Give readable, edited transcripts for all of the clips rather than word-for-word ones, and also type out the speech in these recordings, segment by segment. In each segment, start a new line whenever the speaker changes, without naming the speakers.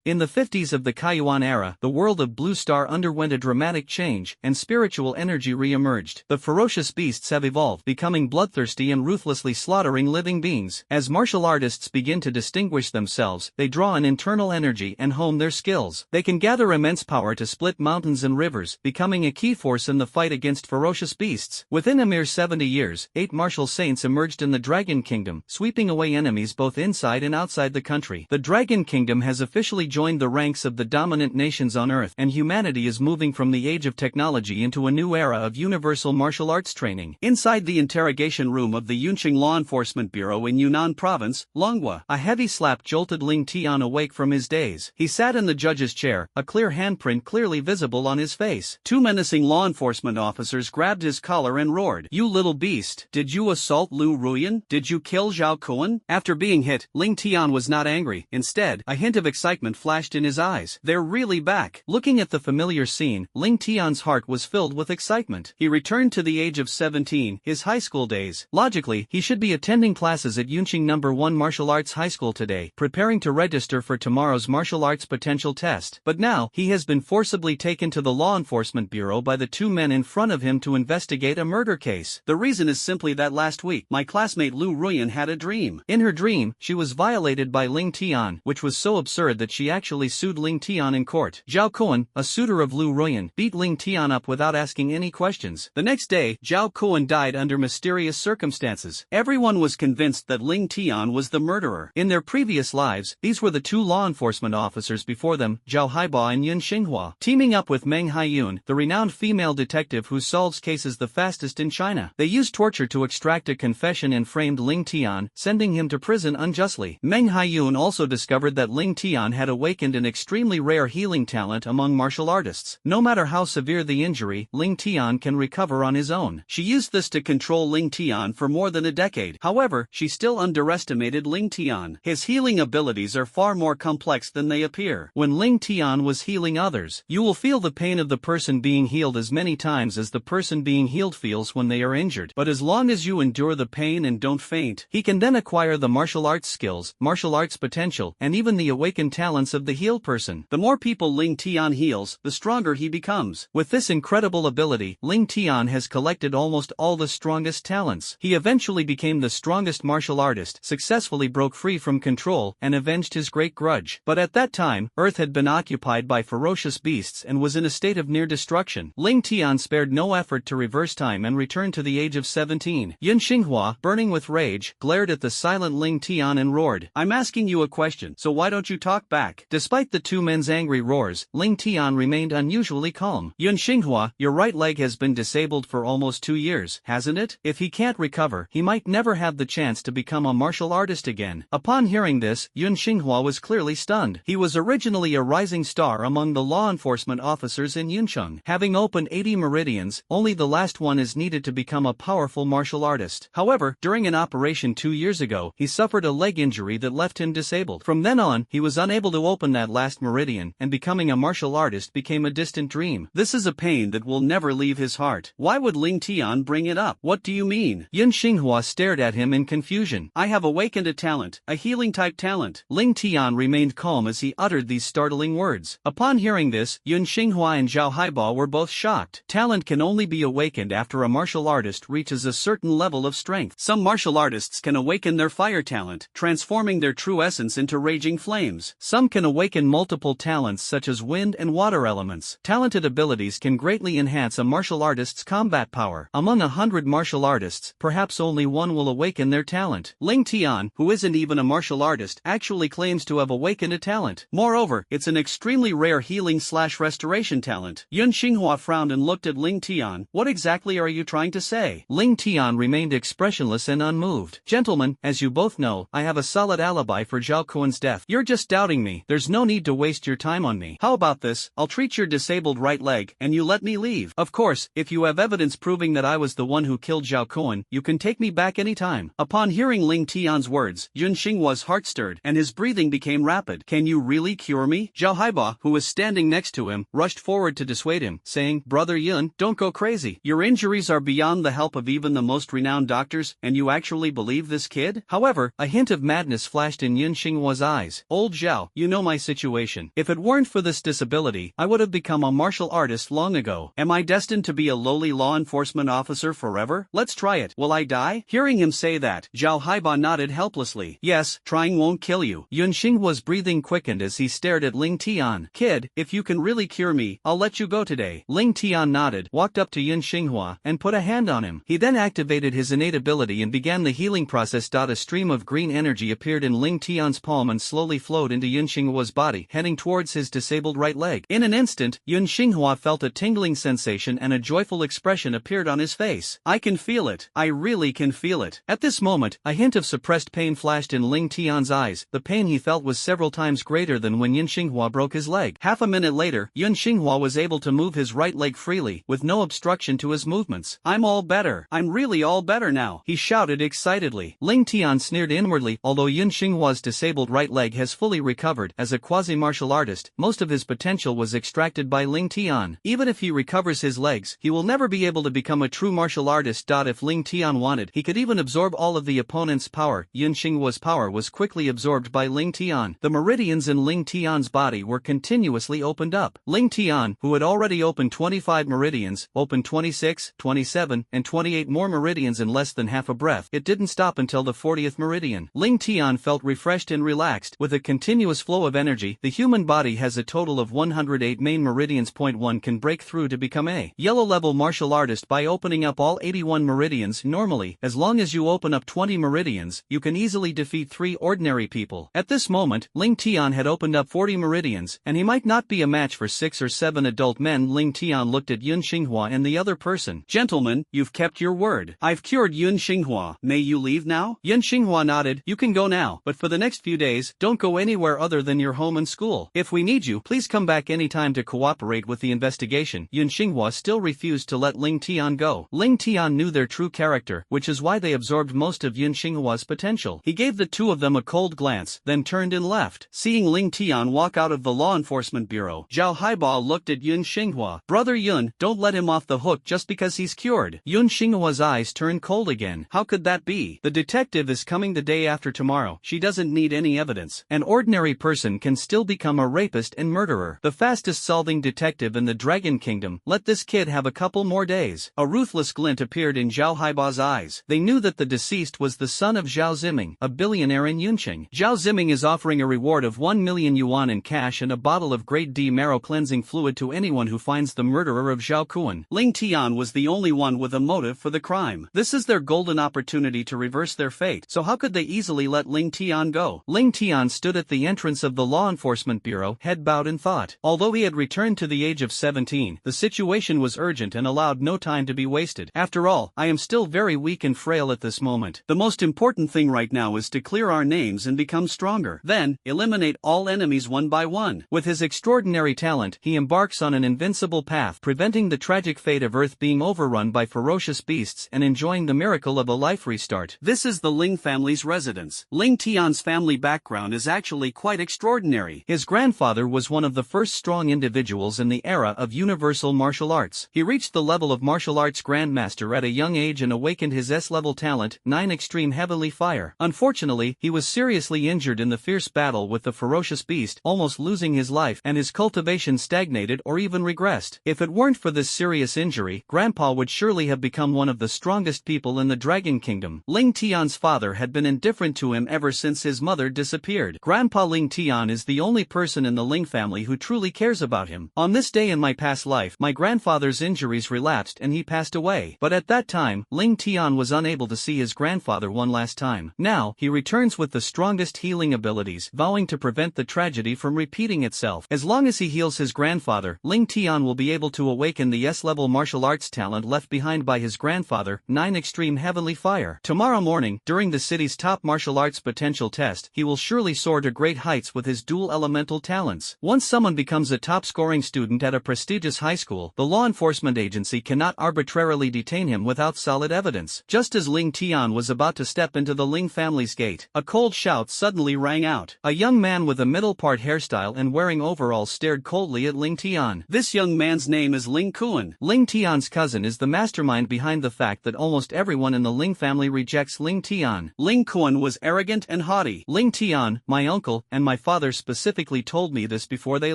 In the 50s of the Kaiyuan era, the world of Blue Star underwent a dramatic change, and spiritual energy re-emerged. The ferocious beasts have evolved, becoming bloodthirsty and ruthlessly slaughtering living beings. As martial artists begin to distinguish themselves, they draw an internal energy and hone their skills. They can gather immense power to split mountains and rivers, becoming a key force in the fight against ferocious beasts. Within a mere 70 years, 8 martial saints emerged in the Dragon Kingdom, sweeping away enemies both inside and outside the country. The Dragon Kingdom has officially joined the ranks of the dominant nations on Earth, and humanity is moving from the age of technology into a new era of universal martial arts training. Inside the interrogation room of the Yunqing Law Enforcement Bureau in Yunnan Province, Longhua, a heavy slap jolted Ling Tian awake from his daze. He sat in the judge's chair, a clear handprint clearly visible on his face. 2 menacing law enforcement officers grabbed his collar and roared, "You little beast, did you assault Lu Ruyan? Did you kill Zhao Kuan?" After being hit, Ling Tian was not angry. Instead, a hint of excitement flashed in his eyes. They're really back. Looking at the familiar scene, Ling Tian's heart was filled with excitement. He returned to the age of 17, his high school days. Logically, he should be attending classes at Yunqing No. 1 Martial Arts High School today, preparing to register for tomorrow's martial arts potential test. But now, he has been forcibly taken to the Law Enforcement Bureau by the 2 men in front of him to investigate a murder case. The reason is simply that last week, my classmate Lu Ruyan had a dream. In her dream, she was violated by Ling Tian, which was so absurd that she actually sued Ling Tian in court. Zhao Kuan, a suitor of Lu Ruyan, beat Ling Tian up without asking any questions. The next day, Zhao Kuan died under mysterious circumstances. Everyone was convinced that Ling Tian was the murderer. In their previous lives, these were the 2 law enforcement officers before them, Zhao Haiba and Yun Xinghua, teaming up with Meng Haiyun, the renowned female detective who solves cases the fastest in China. They used torture to extract a confession and framed Ling Tian, sending him to prison unjustly. Meng Haiyun also discovered that Ling Tian had awakened an extremely rare healing talent among martial artists. No matter how severe the injury, Ling Tian can recover on his own. She used this to control Ling Tian for more than a decade. However, she still underestimated Ling Tian. His healing abilities are far more complex than they appear. When Ling Tian was healing others, you will feel the pain of the person being healed as many times as the person being healed feels when they are injured. But as long as you endure the pain and don't faint, he can then acquire the martial arts skills, martial arts potential, and even the awakened talents of the healed person. The more people Ling Tian heals, the stronger he becomes. With this incredible ability, Ling Tian has collected almost all the strongest talents. He eventually became the strongest martial artist, successfully broke free from control, and avenged his great grudge. But at that time, Earth had been occupied by ferocious beasts and was in a state of near destruction. Ling Tian spared no effort to reverse time and returned to the age of 17. Yun Xinghua, burning with rage, glared at the silent Ling Tian and roared, "I'm asking you a question, so why don't you talk back?" Despite the 2 men's angry roars, Ling Tian remained unusually calm. "Yun Xinghua, your right leg has been disabled for almost 2 years, hasn't it? If he can't recover, he might never have the chance to become a martial artist again." Upon hearing this, Yun Xinghua was clearly stunned. He was originally a rising star among the law enforcement officers in Yuncheng. Having opened 80 meridians, only the last one is needed to become a powerful martial artist. However, during an operation 2 years ago, he suffered a leg injury that left him disabled. From then on, he was unable to open that last meridian, and becoming a martial artist became a distant dream. This is a pain that will never leave his heart. Why would Ling Tian bring it up? What do you mean? Yun Xinghua stared at him in confusion. "I have awakened a talent, a healing-type talent." Ling Tian remained calm as he uttered these startling words. Upon hearing this, Yun Xinghua and Zhao Haiba were both shocked. Talent can only be awakened after a martial artist reaches a certain level of strength. Some martial artists can awaken their fire talent, transforming their true essence into raging flames. Some can awaken multiple talents such as wind and water elements. Talented abilities can greatly enhance a martial artist's combat power. Among 100 martial artists, perhaps only one will awaken their talent. Ling Tian, who isn't even a martial artist, actually claims to have awakened a talent. Moreover, it's an extremely rare healing/restoration talent. Yun Xinghua frowned and looked at Ling Tian. "What exactly are you trying to say?" Ling Tian remained expressionless and unmoved. "Gentlemen, as you both know, I have a solid alibi for Zhao Kuan's death. You're just doubting me. There's no need to waste your time on me. How about this? I'll treat your disabled right leg, and you let me leave. Of course, if you have evidence proving that I was the one who killed Zhao Kuan, you can take me back anytime." Upon hearing Ling Tian's words, Yun Xinghua's heart stirred, and his breathing became rapid. "Can you really cure me?" Zhao Haiba, who was standing next to him, rushed forward to dissuade him, saying, "Brother Yun, don't go crazy. Your injuries are beyond the help of even the most renowned doctors, and you actually believe this kid?" However, a hint of madness flashed in Yun Xinghua's eyes. "Old Zhao, you know my situation. If it weren't for this disability, I would have become a martial artist long ago. Am I destined to be a lowly law enforcement officer forever? Let's try it. Will I die? Hearing him say that, Zhao Haiba nodded helplessly. Yes, trying won't kill you. Yun Xinghua's breathing quickened as he stared at Ling Tian. Kid, if you can really cure me, I'll let you go today. Ling Tian nodded, walked up to Yun Xinghua, and put a hand on him. He then activated his innate ability and began the healing process. A stream of green energy appeared in Ling Tian's palm and slowly flowed into Yun Xinghua's body, heading towards his disabled right leg. In an instant, Yun Xinghua felt a tingling sensation and a joyful expression appeared on his face. I can feel it. I really can feel it. At this moment, a hint of suppressed pain flashed in Ling Tian's eyes. The pain he felt was several times greater than when Yun Xinghua broke his leg. Half a minute later, Yun Xinghua was able to move his right leg freely, with no obstruction to his movements. I'm all better. I'm really all better now, he shouted excitedly. Ling Tian sneered inwardly. Although Yun Xinghua's disabled right leg has fully recovered, as a quasi-martial artist, most of his potential was extracted by Ling Tian. Even if he recovers his legs, he will never be able to become a true martial artist. If Ling Tian wanted, he could even absorb all of the opponent's power. Yun Xinghua's power was quickly absorbed by Ling Tian. The meridians in Ling Tian's body were continuously opened up. Ling Tian, who had already opened 25 meridians, opened 26, 27, and 28 more meridians in less than half a breath. It didn't stop until the 40th meridian. Ling Tian felt refreshed and relaxed. With a continuous flow of energy, the human body has a total of 108 main meridians. One can break through to become a yellow-level martial artist by opening up all 81 meridians. Normally, as long as you open up 20 meridians, you can easily defeat 3 ordinary people. At this moment, Ling Tian had opened up 40 meridians, and he might not be a match for 6 or 7 adult men. Ling Tian looked at Yun Xinghua and the other person. Gentlemen, you've kept your word. I've cured Yun Xinghua. May you leave now? Yun Xinghua nodded. You can go now, but for the next few days, don't go anywhere other than your home and school. If we need you, please come back anytime to cooperate with the investigation. Yun Xinghua still refused to let Ling Tian go. Ling Tian knew their true character, which is why they absorbed most of Yun Xinghua's potential. He gave the two of them a cold glance, then turned and left. Seeing Ling Tian walk out of the law enforcement bureau, Zhao Haiba looked at Yun Xinghua. Brother Yun, don't let him off the hook just because he's cured. Yun Xinghua's eyes turned cold again. How could that be? The detective is coming the day after tomorrow. She doesn't need any evidence. An ordinary person can still become a rapist and murderer. The fastest solving detective in the Dragon Kingdom. Let this kid have a couple more days. A ruthless glint appeared in Zhao Haiba's eyes. They knew that the deceased was the son of Zhao Ziming, a billionaire in Yunqing. Zhao Ziming is offering a reward of 1 million yuan in cash and a bottle of grade D marrow cleansing fluid to anyone who finds the murderer of Zhao Kuan. Ling Tian was the only one with a motive for the crime. This is their golden opportunity to reverse their fate, so how could they easily let Ling Tian go? Ling Tian stood at the entrance of the law enforcement bureau, head bowed in thought. Although he had returned to the age of 17, the situation was urgent and allowed no time to be wasted. After all, I am still very weak and frail at this moment. The most important thing right now is to clear our names and become stronger. Then, eliminate all enemies one by one. With his extraordinary talent, he embarks on an invincible path, preventing the tragic fate of Earth being overrun by ferocious beasts and enjoying the miracle of a life restart. This is the Ling family's residence. Ling Tian's family background is actually quite extraordinary. His grandfather was one of the first strong individuals in the era of universal martial arts. He reached the level of martial arts grandmaster at a young age and awakened his S-level talent, 9 Extreme Heavenly Fire. Unfortunately, he was seriously injured in the fierce battle with the ferocious beast, almost losing his life, and his cultivation stagnated or even regressed. If it weren't for this serious injury, Grandpa would surely have become one of the strongest people in the Dragon Kingdom. Ling Tian's father had been indifferent to him ever since his mother disappeared. Grandpa Ling Tian is the only person in the Ling family who truly cares about him. On this day in my past life, my grandfather's injuries relapsed and he passed away. But at that time, Ling Tian was unable to see his grandfather one last time. Now, he returns with the strongest healing abilities, vowing to prevent the tragedy from repeating itself. As long as he heals his grandfather, Ling Tian will be able to awaken the S-level martial arts talent left behind by his grandfather, 9 Extreme Heavenly Fire. Tomorrow morning, during the city's top martial arts potential test, he will surely soar to great heights with his dual elemental talents. Once someone becomes a top-scoring student at a prestigious high school, the law enforcement agency cannot arbitrarily detain him without solid evidence. Just as Ling Tian was about to step into the Ling family's gate, a cold shout suddenly rang out. A young man with a middle-part hairstyle and wearing overalls stared coldly at Ling Tian. This young man's name is Ling Kuan. Ling Tian's cousin is the mastermind behind the fact that almost everyone in the Ling family rejects Ling Tian. Ling Kuan was arrogant and haughty. Ling Tian, my uncle, and my father specifically told me this before they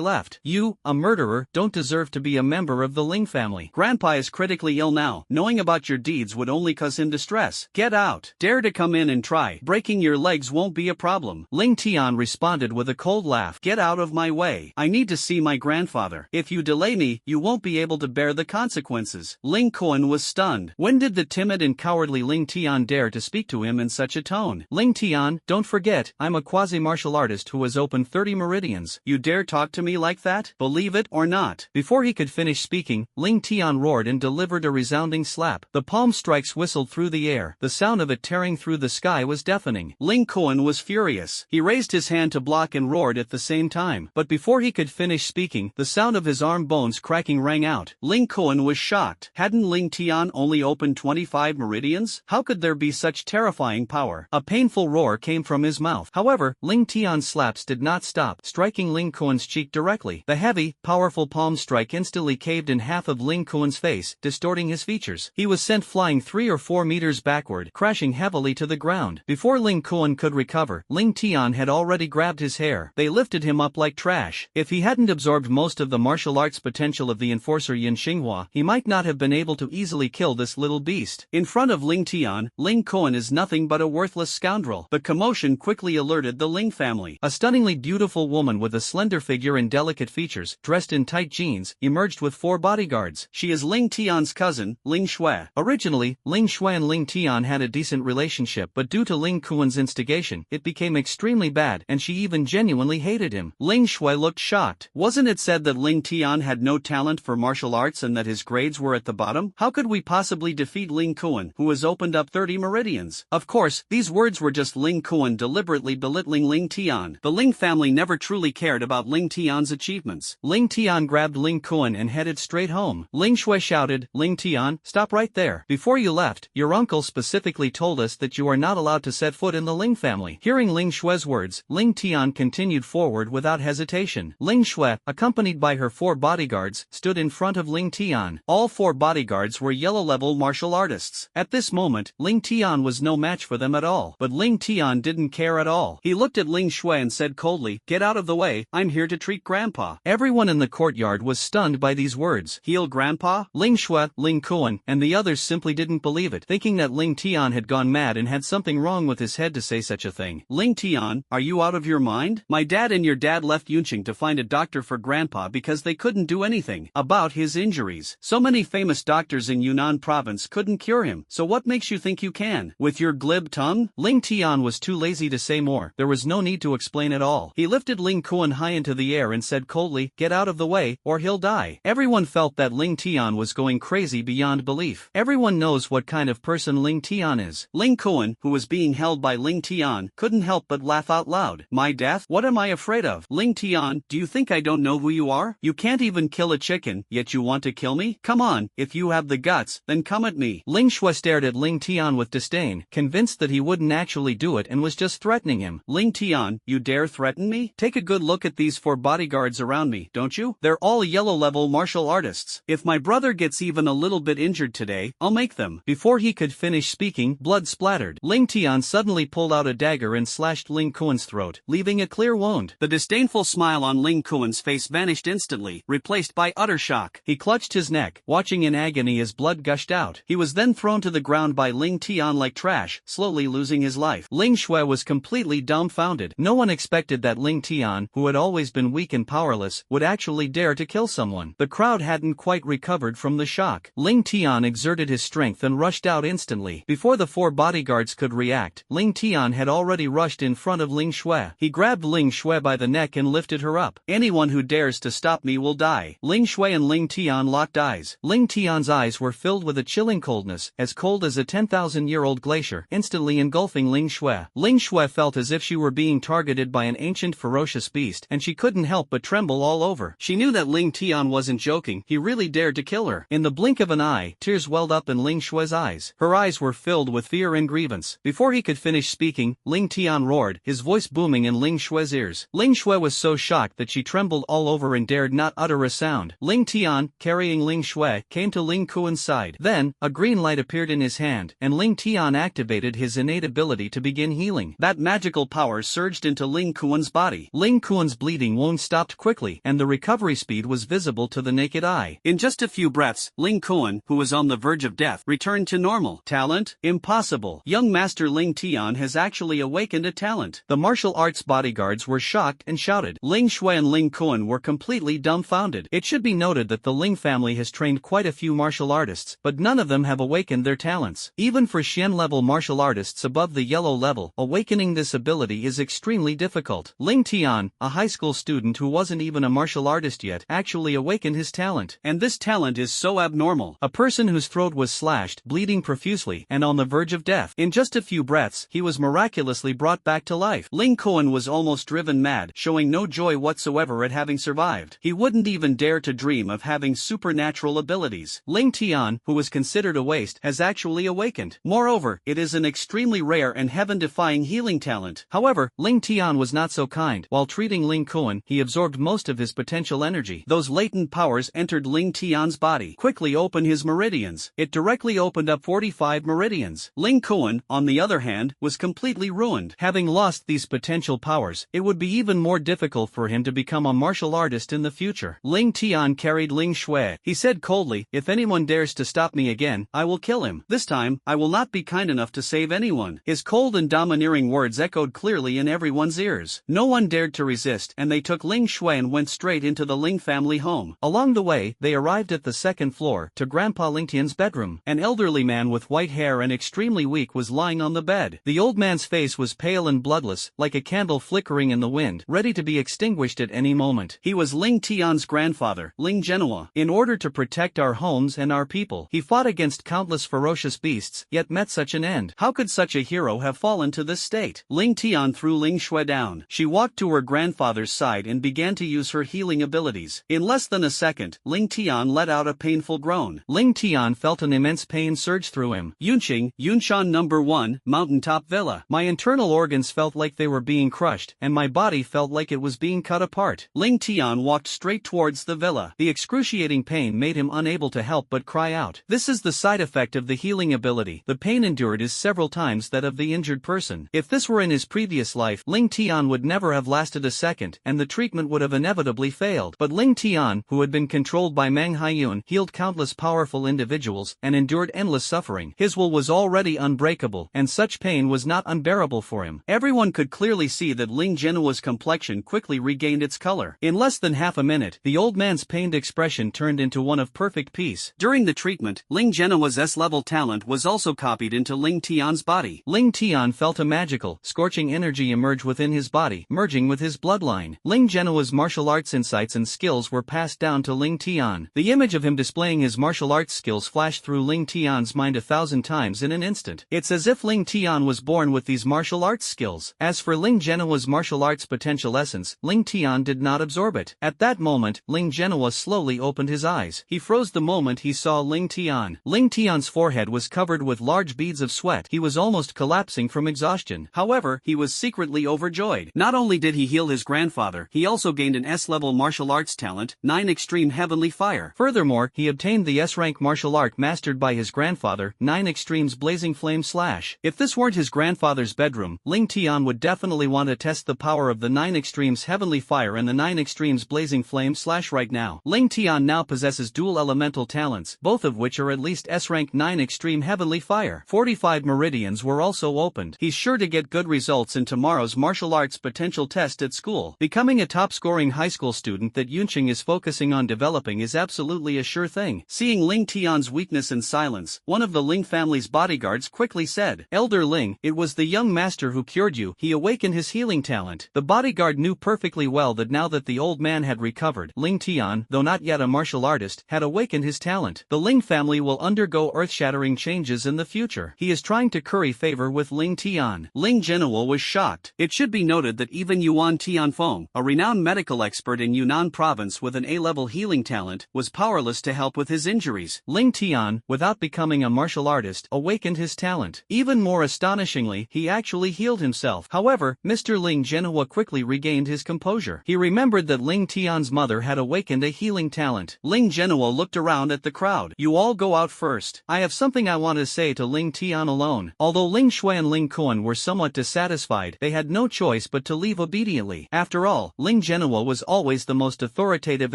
left. You, a murderer, don't deserve to be a member of the Ling family. Grandpa is critically ill now. Knowing about your deeds would only cause him distress. Get out. Dare to come in and try. Breaking your legs won't be a problem. Ling Tian responded with a cold laugh. Get out of my way. I need to see my grandfather. If you delay me, you won't be able to bear the consequences. Ling Kuan was stunned. When did the timid and cowardly Ling Tian dare to speak to him in such a tone? Ling Tian, don't forget, I'm a quasi-martial artist who has opened 30 meridians. You dare talk to me like that? Believe it or not. Before he could finish speaking, Ling Tian roared and delivered a resounding slap. The palm strikes whistled through the air. The sound of it tearing through the sky was deafening. Ling Kuan was furious. He raised his hand to block and roared at the same time. But before he could finish speaking, the sound of his arm bones cracking rang out. Ling Kuan was shocked. Hadn't Ling Tian only opened 25 meridians? How could there be such terrifying power? A painful roar came from his mouth. However, Ling Tian's slaps did not stop, striking Ling Kuan's cheek directly. The heavy, powerful palm strike instantly caved in half of Ling Kuan's face, distorting his features. He was sent flying 3 or 4 meters backward, crashing heavily to the ground. Before Ling Kuan could recover, Ling Tian had already grabbed his hair. They lifted him up like trash. If he hadn't absorbed most of the martial arts potential of the enforcer Yin Xinghua, he might not have been able to easily kill this little beast. In front of Ling Tian, Ling Kuan is nothing but a worthless scoundrel. The commotion quickly alerted the Ling family. A stunningly beautiful woman with a slender figure and delicate features, dressed in tight jeans, emerged with 4 bodyguards. She is Ling Tian's cousin, Ling Shui. Originally, Ling Shui and Ling Tian had a decent relationship, but due to Ling Kuan's instigation, it became extremely bad, and she even genuinely hated him. Ling Shui looked shocked. Wasn't it said that Ling Tian had no talent for martial arts and that his grades were at the bottom? How could we possibly defeat Ling Kuan, who has opened up 30 meridians? Of course, these words were just Ling Kuan deliberately belittling Ling Tian. The Ling family never truly cared about Ling Tian's achievements. Ling Tian grabbed Ling Kuan and headed straight home. Ling Shui shouted, Ling Tian, stop right there. Before you left, your uncle specifically told us that you are not allowed to set foot in the Ling family. Hearing Ling Shui's words, Ling Tian continued forward without hesitation. Ling Shui, accompanied by her 4 bodyguards, stood in front of Ling Tian. All 4 bodyguards were yellow-level martial artists. At this moment, Ling Tian was no match for them at all. But Ling Tian didn't care at all. He looked at Ling Shui and said coldly, get out of the way, I'm here to treat Grandpa. Everyone in the courtyard was stunned by these words. Heal Grandpa? Ling Shui, Ling Kuan, and the others simply didn't believe it, thinking that Ling Tian had gone mad and had something wrong with his head to say such a thing. Ling Tian, are you out of your mind? My dad and your dad left Yunqing to find a doctor for Grandpa because they couldn't do anything about his injuries. So many famous doctors in Yunnan province couldn't cure him, so what makes you think you can? With your glib tongue? Ling Tian was too lazy to say more. There was no need to explain at all. He lifted Ling Kuan high into the air and said coldly, get out of the way, or he'll die. Everyone felt that Ling Tian was going crazy beyond belief. Everyone knows what kind of person Ling Tian is. Ling Kuan, who was being held by Ling Tian, couldn't help but laugh out loud. My death? What am I afraid of? Ling Tian, do you think I don't know who you are? You can't even kill a chicken, yet you want to kill me? Come on, if you have the guts, then come at me. Ling Shui stared at Ling Tian with disdain, convinced that he wouldn't actually do it and was just threatening him. Ling Tian, you dare threaten me? Take a good look at these 4 bodyguards around me, don't you? They're all yellow-level martial artists. If my brother gets even a little bit injured today, I'll make them. Before he could finish speaking, blood splattered. Ling Tian suddenly pulled out a dagger and slashed Ling Kuan's throat, leaving a clear wound. The disdainful smile on Ling Kuan's face vanished instantly, replaced by utter shock. He clutched his neck, watching in agony as blood gushed out. He was then thrown to the ground by Ling Tian like trash, slowly losing his life. Ling Shui was completely dumbfounded. No one expected that Ling Tian, who had always been weak and powerless, would actually dare to kill someone. The crowd hadn't quite recovered from the shock. Ling Tian exerted his strength and rushed out instantly. Before the 4 bodyguards could react, Ling Tian had already rushed in front of Ling Shui. He grabbed Ling Shui by the neck and lifted her up. Anyone who dares to stop me will die. Ling Shui and Ling Tian locked eyes. Ling Tian's eyes were filled with a chilling coldness, as cold as a 10,000-year-old glacier, instantly engulfing Ling Shui. Ling Shui felt as if she were being targeted by an ancient ferocious beast, and she couldn't help but tremble all over. She knew that Ling Tian wasn't joking. He really dared to kill her. In the blink of an eye, tears welled up in Ling Shui's eyes. Her eyes were filled with fear and grievance. Before he could finish speaking, Ling Tian roared, his voice booming in Ling Shui's ears. Ling Shui was so shocked that she trembled all over and dared not utter a sound. Ling Tian, carrying Ling Shui, came to Ling Kuan's side. Then, a green light appeared in his hand, and Ling Tian activated his innate ability to begin healing. That magical power surged into Ling Kuan's body. Ling Kuan's bleeding wound stopped quickly, and the recovery speed was visible to the naked eye. In just a few breaths, Ling Kuan, who was on the verge of death, returned to normal. Talent? Impossible. Young Master Ling Tian has actually awakened a talent. The martial arts bodyguards were shocked and shouted. Ling Shui and Ling Kuan were completely dumbfounded. It should be noted that the Ling family has trained quite a few martial artists, but none of them have awakened their talents. Even for Xian-level martial artists above the yellow level, awakening this ability is extremely difficult. Ling Tian, a high school student who wasn't even a martial artist yet, actually awakened his talent. And this talent is so abnormal. A person whose throat was slashed, bleeding profusely, and on the verge of death. In just a few breaths, he was miraculously brought back to life. Ling Kuan was almost driven mad, showing no joy whatsoever at having survived. He wouldn't even dare to dream of having supernatural abilities. Ling Tian, who was considered a waste, has actually awakened. Moreover, it is an extremely rare and heaven-defying healing talent. However, Ling Tian was not so kind. While treating Ling Kuan, he absorbed most of his potential energy. Those latent powers entered Ling Tian's body. Quickly open his meridians. It directly opened up 45 meridians. Ling Kuan, on the other hand, was completely ruined. Having lost these potential powers, it would be even more difficult for him to become a martial artist in the future. Ling Tian carried Ling Shui. He said coldly, "If anyone dares to stop me again, I will kill him. This time, I will not be kind enough to save anyone." His cold and domineering words echoed clearly in everyone's ears. No one dared to resist, and they took Ling Shui and went straight into the Ling family home. Along the way, they arrived at the second floor, to Grandpa Ling Tian's bedroom. An elderly man with white hair and extremely weak was lying on the bed. The old man's face was pale and bloodless, like a candle flickering in the wind, ready to be extinguished at any moment. He was Ling Tian's grandfather, Ling Genoa. In order to protect our homes and our people, he fought against countless ferocious beasts, yet met such an end. How could such a hero have fallen to this state? Ling Tian threw Ling Shui down. She walked to her grandfather's side and began to use her healing abilities. In less than a second, Ling Tian let out a painful groan. Ling Tian felt an immense pain surge through him. Yunqing, Yunshan No. 1, Mountaintop Villa. My internal organs felt like they were being crushed, and my body felt like it was being cut apart. Ling Tian walked straight towards the villa. The excruciating pain made him unable to help but cry out. This is the side effect of the healing ability. The pain endured is several times that of the injured person. If this were in his previous life, Ling Tian would never have lasted a second, and the treatment would have inevitably failed. But Ling Tian, who had been controlled by Meng Haiyun, healed countless powerful individuals, and endured endless suffering. His will was already unbreakable, and such pain was not unbearable for him. Everyone could clearly see that Ling Genoa's complexion quickly regained its color. In less than half a minute, the old man's pained expression turned into one of perfect peace. During the treatment, Ling Genoa's S-level talent was also copied into Ling Tian's body. Ling Tian felt a magical, scorching energy emerge within his body, merging with his bloodline. Ling Genoa's martial arts insights and skills were passed down to Ling Tian. The image of him displaying his martial arts skills flashed through Ling Tian's mind 1,000 times in an instant. It's as if Ling Tian was born with these martial arts skills. As for Ling Genoa's martial arts potential essence, Ling Tian did not absorb it. At that moment, Ling Genoa slowly opened his eyes. He froze the moment he saw Ling Tian. Ling Tian's forehead was covered with large beads of sweat. He was almost collapsing from exhaustion. However, he was secretly overjoyed. Not only did he heal his grandfather, he also gained an S-level martial arts talent, 9 Extreme Heavenly Fire. Furthermore, he obtained the S-rank martial art mastered by his grandfather, 9 Extremes Blazing Flame Slash. If this weren't his grandfather's bedroom, Ling Tian would definitely want to test the power of the 9 Extremes Heavenly Fire and the 9 Extremes Blazing Flame Slash right now. Ling Tian now possesses dual elemental talents, both of which are at least S-rank 9 Extreme Heavenly Fire. 45 meridians were also opened. He's sure to get good results in tomorrow's martial arts potential test at school. Becoming a top-scoring high school student that Yunqing is focusing on developing is absolutely a sure thing. Seeing Ling Tian's weakness and silence, one of the Ling family's bodyguards quickly said, "Elder Ling, it was the young master who cured you. He awakened his healing talent." The bodyguard knew perfectly well that now that the old man had recovered, Ling Tian, though not yet a martial artist, had awakened his talent. The Ling family will undergo earth-shattering changes in the future. He is trying to curry favor with Ling Tian. Ling Genoa was shocked. It should be noted that even Yuan Tianfeng, a renowned medical expert in Yunnan province with an A-level healing talent, was powerless to help with his injuries. Ling Tian, without becoming a martial artist, awakened his talent. Even more astonishingly, he actually healed himself. However, Mr. Ling Genoa quickly regained his composure. He remembered that Ling Tian's mother had awakened a healing talent. Ling Genoa looked around at the crowd. "You all go out first. I have something I want to say to Ling Tian alone." Although Ling Shui and Ling Kuan were somewhat dissatisfied, they had no choice but to leave obediently. After all, Ling Genua was always the most authoritative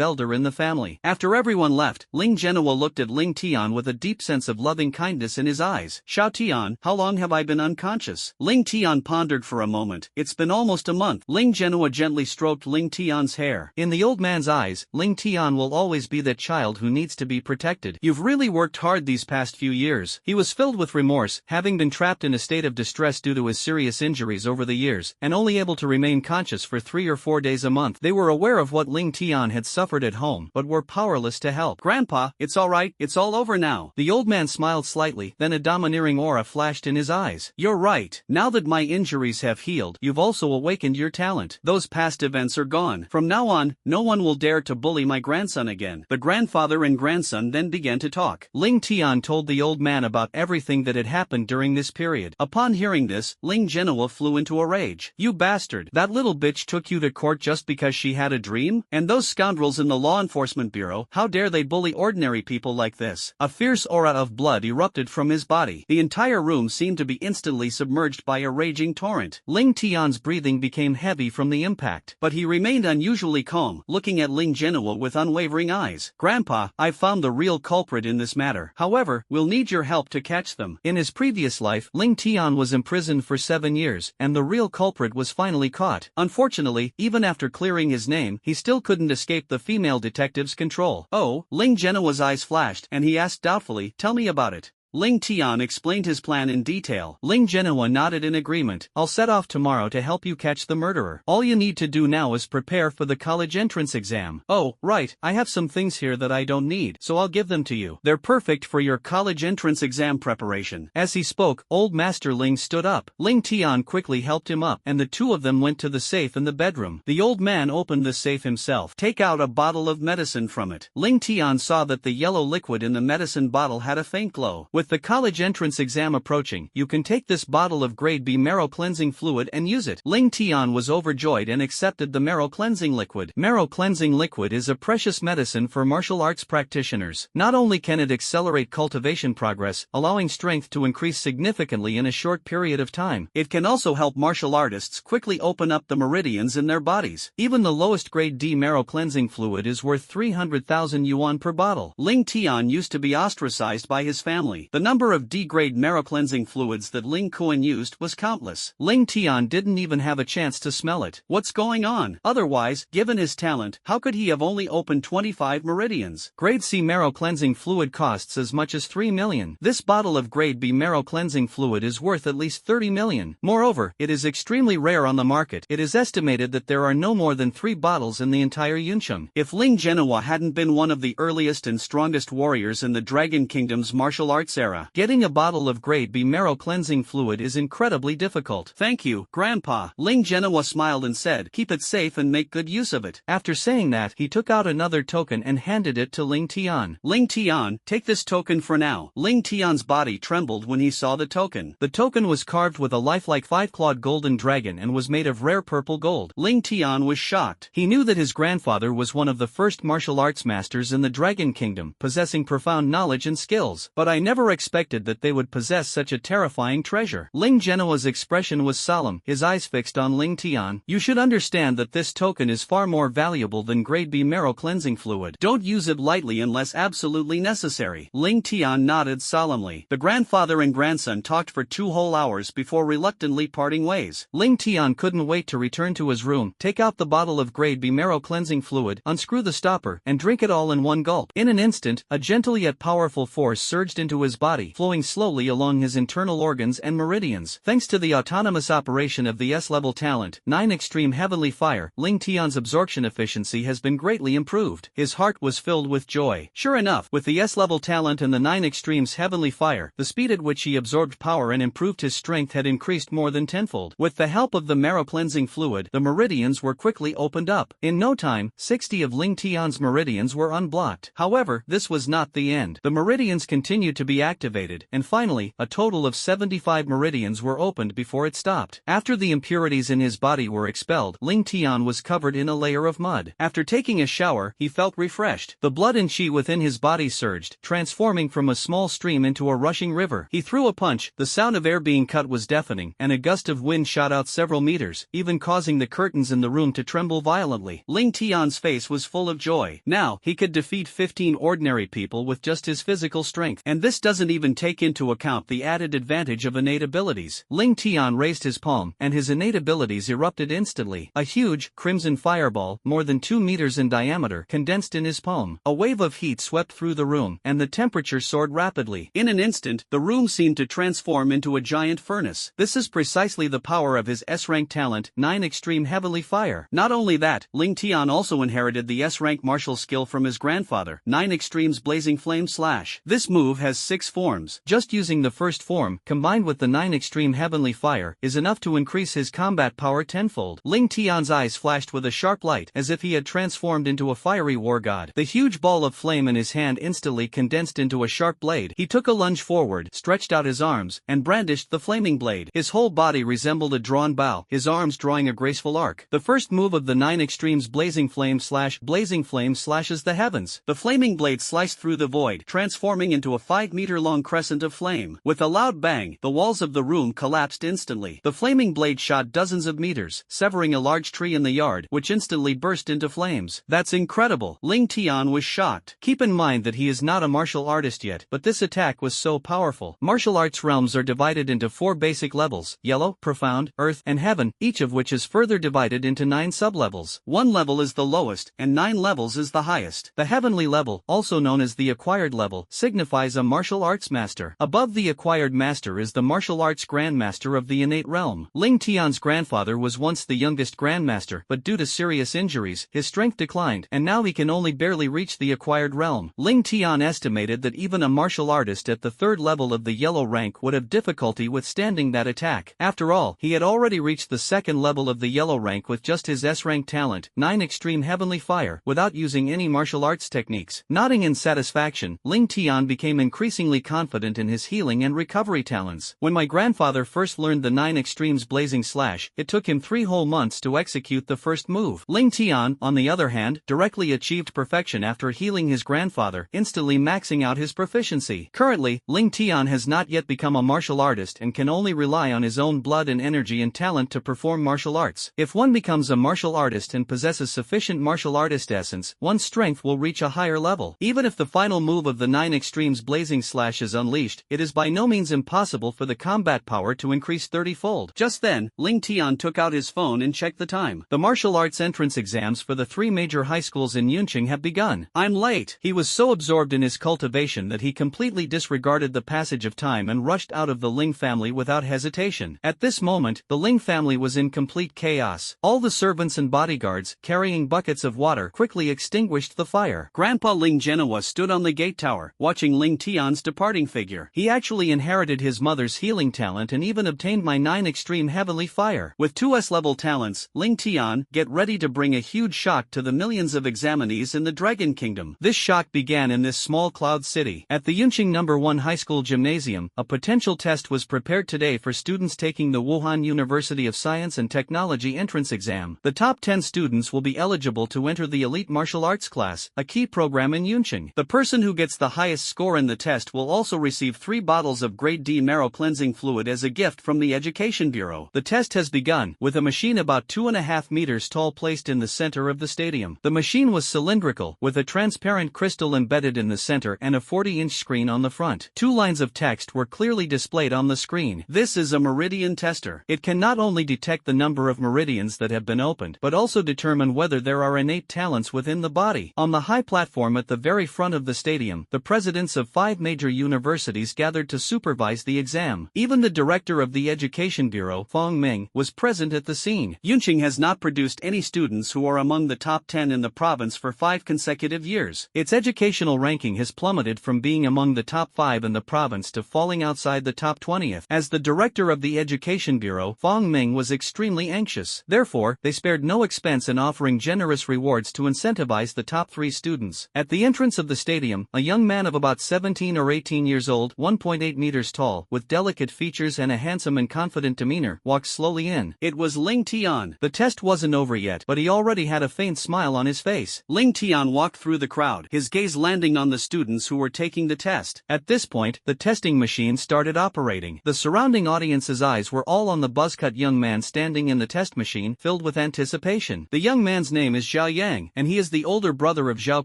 elder in the family. After everyone left, Ling Genua looked at Ling Tian with a deep sense of loving kindness in his eyes. "Xiao Tian, how long have I been unconscious?" Ling Tian pondered for a moment. "It's been almost a month." Ling Genua gently stroked Ling Tian's hair. In the old man's eyes, Ling Tian will always be that child who needs to be protected. "You've really worked hard these past few years." He was filled with remorse, having been trapped in a state of distress due to his serious injuries over the years, and only able to remain conscious for 3 or 4 days a month. They were aware of what Ling Tian had suffered at home, but were powerless to help. "Grandpa, it's all right, it's all over now." The old man smiled slightly, then a domineering aura flashed in his eyes. "You're right. Now that my injuries have healed, you've also awakened your talent. Those past events are gone. From now on, no one will dare to bully my grandson again." The grandfather and grandson then began to talk. Ling Tian told the old man about everything that had happened during this period. Upon hearing this, Ling Genua flew into a rage. "You bastard! That little bitch took you to court just because she had a dream? And those scoundrels in the law enforcement bureau, how dare they bully ordinary people like this?" A fierce aura of blood erupted from his body. The entire room seemed to be instantly submerged by a raging torrent. Ling Tian's breathing became heavy from the impact, but he remained unusually calm, looking at Ling Genua with unwavering eyes. "Grandpa, I've found the real culprit in this matter. However, we'll need your help to catch them." In his previous life, Ling Tian was imprisoned for 7 years, and the real culprit was finally caught. Unfortunately, even after clearing his name, he still couldn't escape the female detective's control. "Oh," Ling Genua's eyes flashed, and he asked doubtfully, "Tell me about it." Ling Tian explained his plan in detail. Ling Genua nodded in agreement. "I'll set off tomorrow to help you catch the murderer. All you need to do now is prepare for the college entrance exam." "Oh, right, I have some things here that I don't need, so I'll give them to you. They're perfect for your college entrance exam preparation." As he spoke, old Master Ling stood up. Ling Tian quickly helped him up, and the two of them went to the safe in the bedroom. The old man opened the safe himself. "Take out a bottle of medicine from it." Ling Tian saw that the yellow liquid in the medicine bottle had a faint glow. With the college entrance exam approaching, you can take this bottle of grade B marrow cleansing fluid and use it. Ling Tian was overjoyed and accepted the marrow cleansing liquid. Marrow cleansing liquid is a precious medicine for martial arts practitioners. Not only can it accelerate cultivation progress, allowing strength to increase significantly in a short period of time, it can also help martial artists quickly open up the meridians in their bodies. Even the lowest grade D marrow cleansing fluid is worth 300,000 yuan per bottle. Ling Tian used to be ostracized by his family. The number of D-grade marrow cleansing fluids that Ling Kuan used was countless. Ling Tian didn't even have a chance to smell it. What's going on? Otherwise, given his talent, how could he have only opened 25 meridians? Grade C marrow cleansing fluid costs as much as 3 million. This bottle of grade B marrow cleansing fluid is worth at least 30 million. Moreover, it is extremely rare on the market. It is estimated that there are no more than 3 bottles in the entire Yuncheng. If Ling Genua hadn't been one of the earliest and strongest warriors in the Dragon Kingdom's martial arts era, getting a bottle of grade B marrow cleansing fluid is incredibly difficult. "Thank you, Grandpa." Ling Genua smiled and said, "Keep it safe and make good use of it." After saying that, he took out another token and handed it to Ling Tian. "Ling Tian, take this token for now." Ling Tian's body trembled when he saw the token. The token was carved with a lifelike 5-clawed golden dragon and was made of rare purple gold. Ling Tian was shocked. He knew that his grandfather was one of the first martial arts masters in the Dragon Kingdom, possessing profound knowledge and skills, but I never expected that they would possess such a terrifying treasure. Ling Genua's expression was solemn, his eyes fixed on Ling Tian. "You should understand that this token is far more valuable than grade B marrow cleansing fluid. Don't use it lightly unless absolutely necessary." Ling Tian nodded solemnly. The grandfather and grandson talked for 2 whole hours before reluctantly parting ways. Ling Tian couldn't wait to return to his room, take out the bottle of grade B marrow cleansing fluid, unscrew the stopper, and drink it all in one gulp. In an instant, a gentle yet powerful force surged into his body, flowing slowly along his internal organs and meridians. Thanks to the autonomous operation of the S-level talent, 9 Extreme Heavenly Fire, Ling Tian's absorption efficiency has been greatly improved. His heart was filled with joy. Sure enough, with the S-level talent and the 9 Extremes Heavenly Fire, the speed at which he absorbed power and improved his strength had increased more than tenfold. With the help of the marrow cleansing fluid, the meridians were quickly opened up. In no time, 60 of Ling Tian's meridians were unblocked. However, this was not the end. The meridians continued to be reactivated, and finally, a total of 75 meridians were opened before it stopped. After the impurities in his body were expelled, Ling Tian was covered in a layer of mud. After taking a shower, he felt refreshed. The blood and qi within his body surged, transforming from a small stream into a rushing river. He threw a punch, the sound of air being cut was deafening, and a gust of wind shot out several meters, even causing the curtains in the room to tremble violently. Ling Tian's face was full of joy. Now, he could defeat 15 ordinary people with just his physical strength, and this doesn't even take into account the added advantage of innate abilities. Ling Tian raised his palm, and his innate abilities erupted instantly. A huge, crimson fireball, more than 2 meters in diameter, condensed in his palm. A wave of heat swept through the room, and the temperature soared rapidly. In an instant, the room seemed to transform into a giant furnace. This is precisely the power of his S-rank talent, 9 Extreme Heavenly Fire. Not only that, Ling Tian also inherited the S-rank martial skill from his grandfather, 9 Extremes Blazing Flame Slash. This move has 6 forms. Just using the first form, combined with the 9 Extreme Heavenly Fire, is enough to increase his combat power tenfold. Ling Tian's eyes flashed with a sharp light, as if he had transformed into a fiery war god. The huge ball of flame in his hand instantly condensed into a sharp blade. He took a lunge forward, stretched out his arms, and brandished the flaming blade. His whole body resembled a drawn bow, his arms drawing a graceful arc. The first move of the 9 Extremes Blazing Flame slashes the heavens. The flaming blade sliced through the void, transforming into a 5-meter-long crescent of flame. With a loud bang, the walls of the room collapsed instantly. The flaming blade shot dozens of meters, severing a large tree in the yard, which instantly burst into flames. That's incredible. Ling Tian was shocked. Keep in mind that he is not a martial artist yet, but this attack was so powerful. Martial arts realms are divided into 4 basic levels: yellow, profound, earth, and heaven, each of which is further divided into 9 sublevels. 1 level is the lowest, and 9 levels is the highest. The heavenly level, also known as the acquired level, signifies a martial arts master. Above the acquired master is the martial arts grandmaster of the innate realm. Ling Tian's grandfather was once the youngest grandmaster, but due to serious injuries, his strength declined, and now he can only barely reach the acquired realm. Ling Tian estimated that even a martial artist at the 3rd level of the yellow rank would have difficulty withstanding that attack. After all, he had already reached the 2nd level of the yellow rank with just his S-rank talent, 9 Extreme Heavenly Fire, without using any martial arts techniques. Nodding in satisfaction, Ling Tian became increasingly confident in his healing and recovery talents. When my grandfather first learned the 9 Extremes Blazing Slash, it took him 3 whole months to execute the first move. Ling Tian, on the other hand, directly achieved perfection after healing his grandfather, instantly maxing out his proficiency. Currently, Ling Tian has not yet become a martial artist and can only rely on his own blood and energy and talent to perform martial arts. If one becomes a martial artist and possesses sufficient martial artist essence, one's strength will reach a higher level. Even if the final move of the 9 Extremes Blazing Slash is unleashed, it is by no means impossible for the combat power to increase 30-fold. Just then, Ling Tian took out his phone and checked the time. The martial arts entrance exams for the 3 major high schools in Yunqing have begun. I'm late. He was so absorbed in his cultivation that he completely disregarded the passage of time and rushed out of the Ling family without hesitation. At this moment, the Ling family was in complete chaos. All the servants and bodyguards, carrying buckets of water, quickly extinguished the fire. Grandpa Ling Genoa stood on the gate tower, watching Ling Tian's departing figure. He actually inherited his mother's healing talent and even obtained my 9 Extreme Heavenly Fire. With 2 S-level talents, Ling Tian, get ready to bring a huge shock to the millions of examinees in the Dragon Kingdom. This shock began in this small cloud city. At the Yunqing No. 1 High School Gymnasium, a potential test was prepared today for students taking the Wuhan University of Science and Technology entrance exam. The top 10 students will be eligible to enter the elite martial arts class, a key program in Yunqing. The person who gets the highest score in the test will also receive 3 bottles of grade D marrow cleansing fluid as a gift from the Education Bureau. The test has begun, with a machine about 2.5 meters tall placed in the center of the stadium. The machine was cylindrical, with a transparent crystal embedded in the center and a 40-inch screen on the front. 2 lines of text were clearly displayed on the screen. This is a meridian tester. It can not only detect the number of meridians that have been opened, but also determine whether there are innate talents within the body. On the high platform at the very front of the stadium, the presidents of 5 major universities gathered to supervise the exam. Even the director of the Education Bureau, Fong Ming, was present at the scene. Yunqing has not produced any students who are among the top 10 in the province for 5 consecutive years. Its educational ranking has plummeted from being among the top 5 in the province to falling outside the top 20th. As the director of the Education Bureau, Fong Ming was extremely anxious. Therefore, they spared no expense in offering generous rewards to incentivize the top 3 students. At the entrance of the stadium, a young man of about 17 or 18 years old, 1.8 meters tall, with delicate features and a handsome and confident demeanor, walked slowly in. It was Ling Tian. The test wasn't over yet, but he already had a faint smile on his face. Ling Tian walked through the crowd, his gaze landing on the students who were taking the test. At this point, the testing machine started operating. The surrounding audience's eyes were all on the buzzcut young man standing in the test machine, filled with anticipation. The young man's name is Zhao Yang, and he is the older brother of Zhao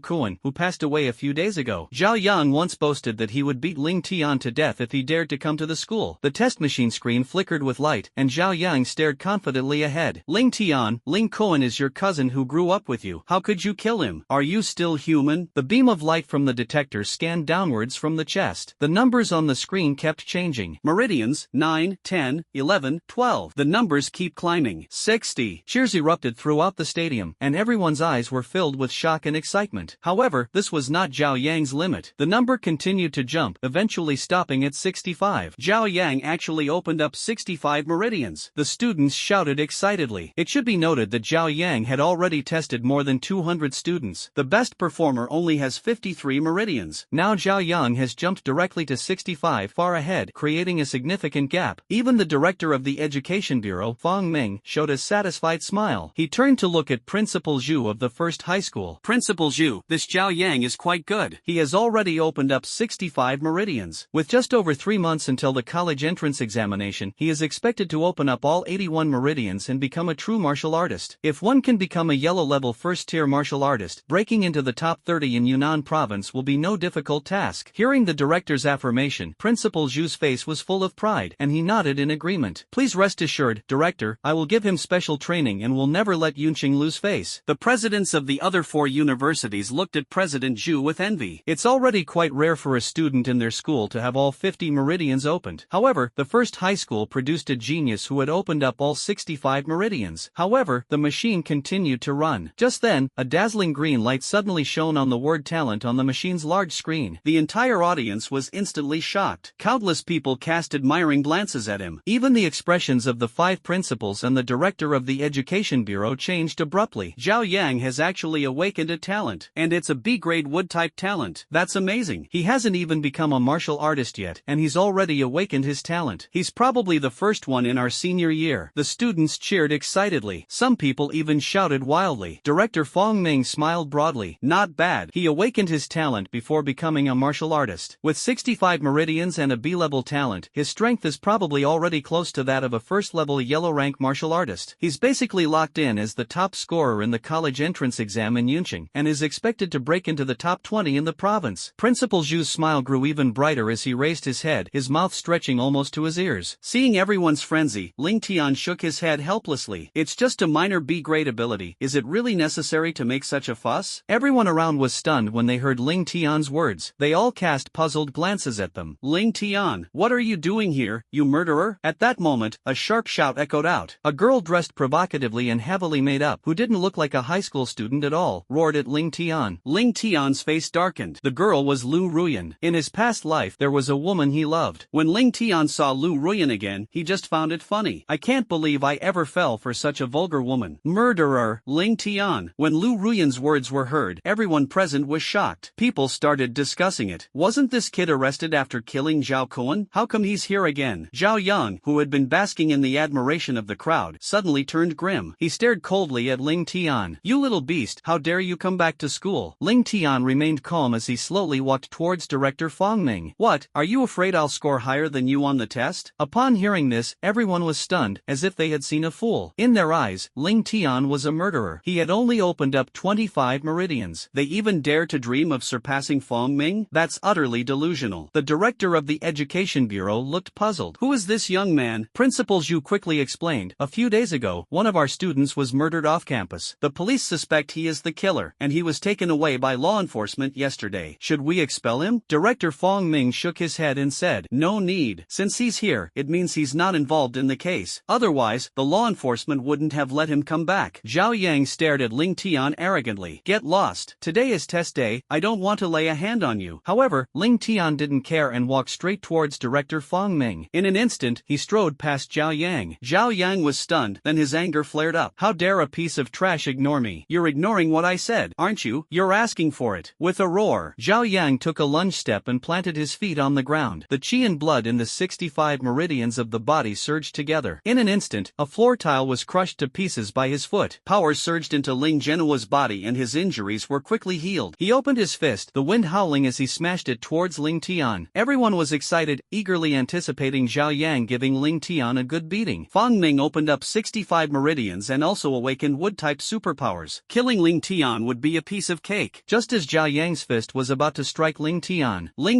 Kuan, who passed away a few days ago. Zhao Yang once boasted that he would beat Ling Tian to death if he dared to come to the school. The test machine screen flickered with light, and Zhao Yang stared confidently ahead. Ling Tian, Ling Kuan is your cousin who grew up with you. How could you kill him? Are you still human? The beam of light from the detector scanned downwards from the chest. The numbers on the screen kept changing. Meridians, 9, 10, 11, 12. The numbers keep climbing. 60. Cheers erupted throughout the stadium, and everyone's eyes were filled with shock and excitement. However, this was not Zhao Yang's limit. The number continued to jump, eventually stopping at 65. Zhao Yang actually opened up 65 meridians. The students shouted excitedly. It should be noted that Zhao Yang had already tested more than 200 students. The best performer only has 53 meridians. Now Zhao Yang has jumped directly to 65, far ahead, creating a significant gap. Even the director of the Education Bureau, Fang Ming, showed a satisfied smile. He turned to look at Principal Zhu of the first high school. Principal Zhu, this Zhao Yang is quite good. He has already opened up 65 meridians. With just over 3 months until the college entrance examination, he is expected to open up all 81 meridians and become a true martial artist. If one can become a yellow-level first-tier martial artist, breaking into the top 30 in Yunnan province will be no difficult task. Hearing the director's affirmation, Principal Zhu's face was full of pride, and he nodded in agreement. Please rest assured, Director, I will give him special training and will never let Yunqing lose face. The presidents of the other 4 universities looked at President Zhu with envy. It's already quite rare for a student in their school to have all 50 meridians opened. However, the first high school produced a genius who had opened up all 65 meridians. However, the machine continued to run. Just then, a dazzling green light suddenly shone on the word talent on the machine's large screen. The entire audience was instantly shocked. Countless people cast admiring glances at him. Even the expressions of the 5 principals and the director of the Education Bureau changed abruptly. Zhao Yang has actually awakened a talent, and it's a B-grade wood-type talent. That's amazing. He hasn't even become a martial artist yet, and he's already awakened his talent. He's probably the first one in our senior year. The students cheered excitedly. Some people even shouted wildly. Director Fang Ming smiled broadly. Not bad. He awakened his talent before becoming a martial artist. With 65 meridians and a B-level talent, his strength is probably already close to that of a first-level yellow-rank martial artist. He's basically locked in as the top scorer in the college entrance exam in Yunqing, and is expected to break into the top 20 in the province. Principal Zhu's smile grew even brighter as he raised his head, his mouth stretching almost to his ears. Seeing everyone's frenzy, Ling Tian shook his head helplessly. It's just a minor B-grade ability. Is it really necessary to make such a fuss? Everyone around was stunned when they heard Ling Tian's words. They all cast puzzled glances at them. Ling Tian, what are you doing here, you murderer? At that moment, a sharp shout echoed out. A girl dressed provocatively and heavily made up, who didn't look like a high school student at all, roared at Ling Tian. Ling Tian's face darkened. The girl was Lu Ruyan. In his past life, there was a woman he loved. When Ling Tian saw Lu Ruyan again, he just found it funny. I can't believe I ever fell for such a vulgar woman. Murderer, Ling Tian. When Lu Ruyan's words were heard, everyone present was shocked. People started discussing it. Wasn't this kid arrested after killing Zhao Kuan? How come he's here again? Zhao Yang, who had been basking in the admiration of the crowd, suddenly turned grim. He stared coldly at Ling Tian. You little beast, how dare you come back to school? Ling Tian remained calm as he slowly walked towards Director Fang Ming. What, are you afraid I'll score higher than you on the test? Upon hearing this, everyone was stunned, as if they had seen a fool. In their eyes, Ling Tian was a murderer. He had only opened up 25 meridians. They even dare to dream of surpassing Fang Ming? That's utterly delusional. The director of the Education Bureau looked puzzled. Who is this young man? Principal Zhu quickly explained. A few days ago, one of our students was murdered off campus. The police suspect he is the killer, and he was taken away by law enforcement yesterday. Should we expel him? Director Fang Ming shook his head and said, no need. Since he's here, it means he's not involved in the case. Otherwise, the law enforcement wouldn't have let him come back. Zhao Yang stared at Ling Tian arrogantly. Get lost. Today is test day. I don't want to lay a hand on you. However, Ling Tian didn't care and walked straight towards Director Fang Ming. In an instant, he strode past Zhao Yang. Zhao Yang was stunned, then his anger flared up. How dare a piece of trash ignore me? You're ignoring what I said, aren't you? You're asking for it. With a roar, Zhao Yang took a lunge step step and planted his feet on the ground. The chi and blood in the 65 meridians of the body surged together. In an instant, a floor tile was crushed to pieces by his foot. Power surged into Ling Genoa's body and his injuries were quickly healed. He opened his fist, the wind howling as he smashed it towards Ling Tian. Everyone was excited, eagerly anticipating Zhao Yang giving Ling Tian a good beating. Fang Ming opened up 65 meridians and also awakened wood-type superpowers. Killing Ling Tian would be a piece of cake. Just as Zhao Yang's fist was about to strike Ling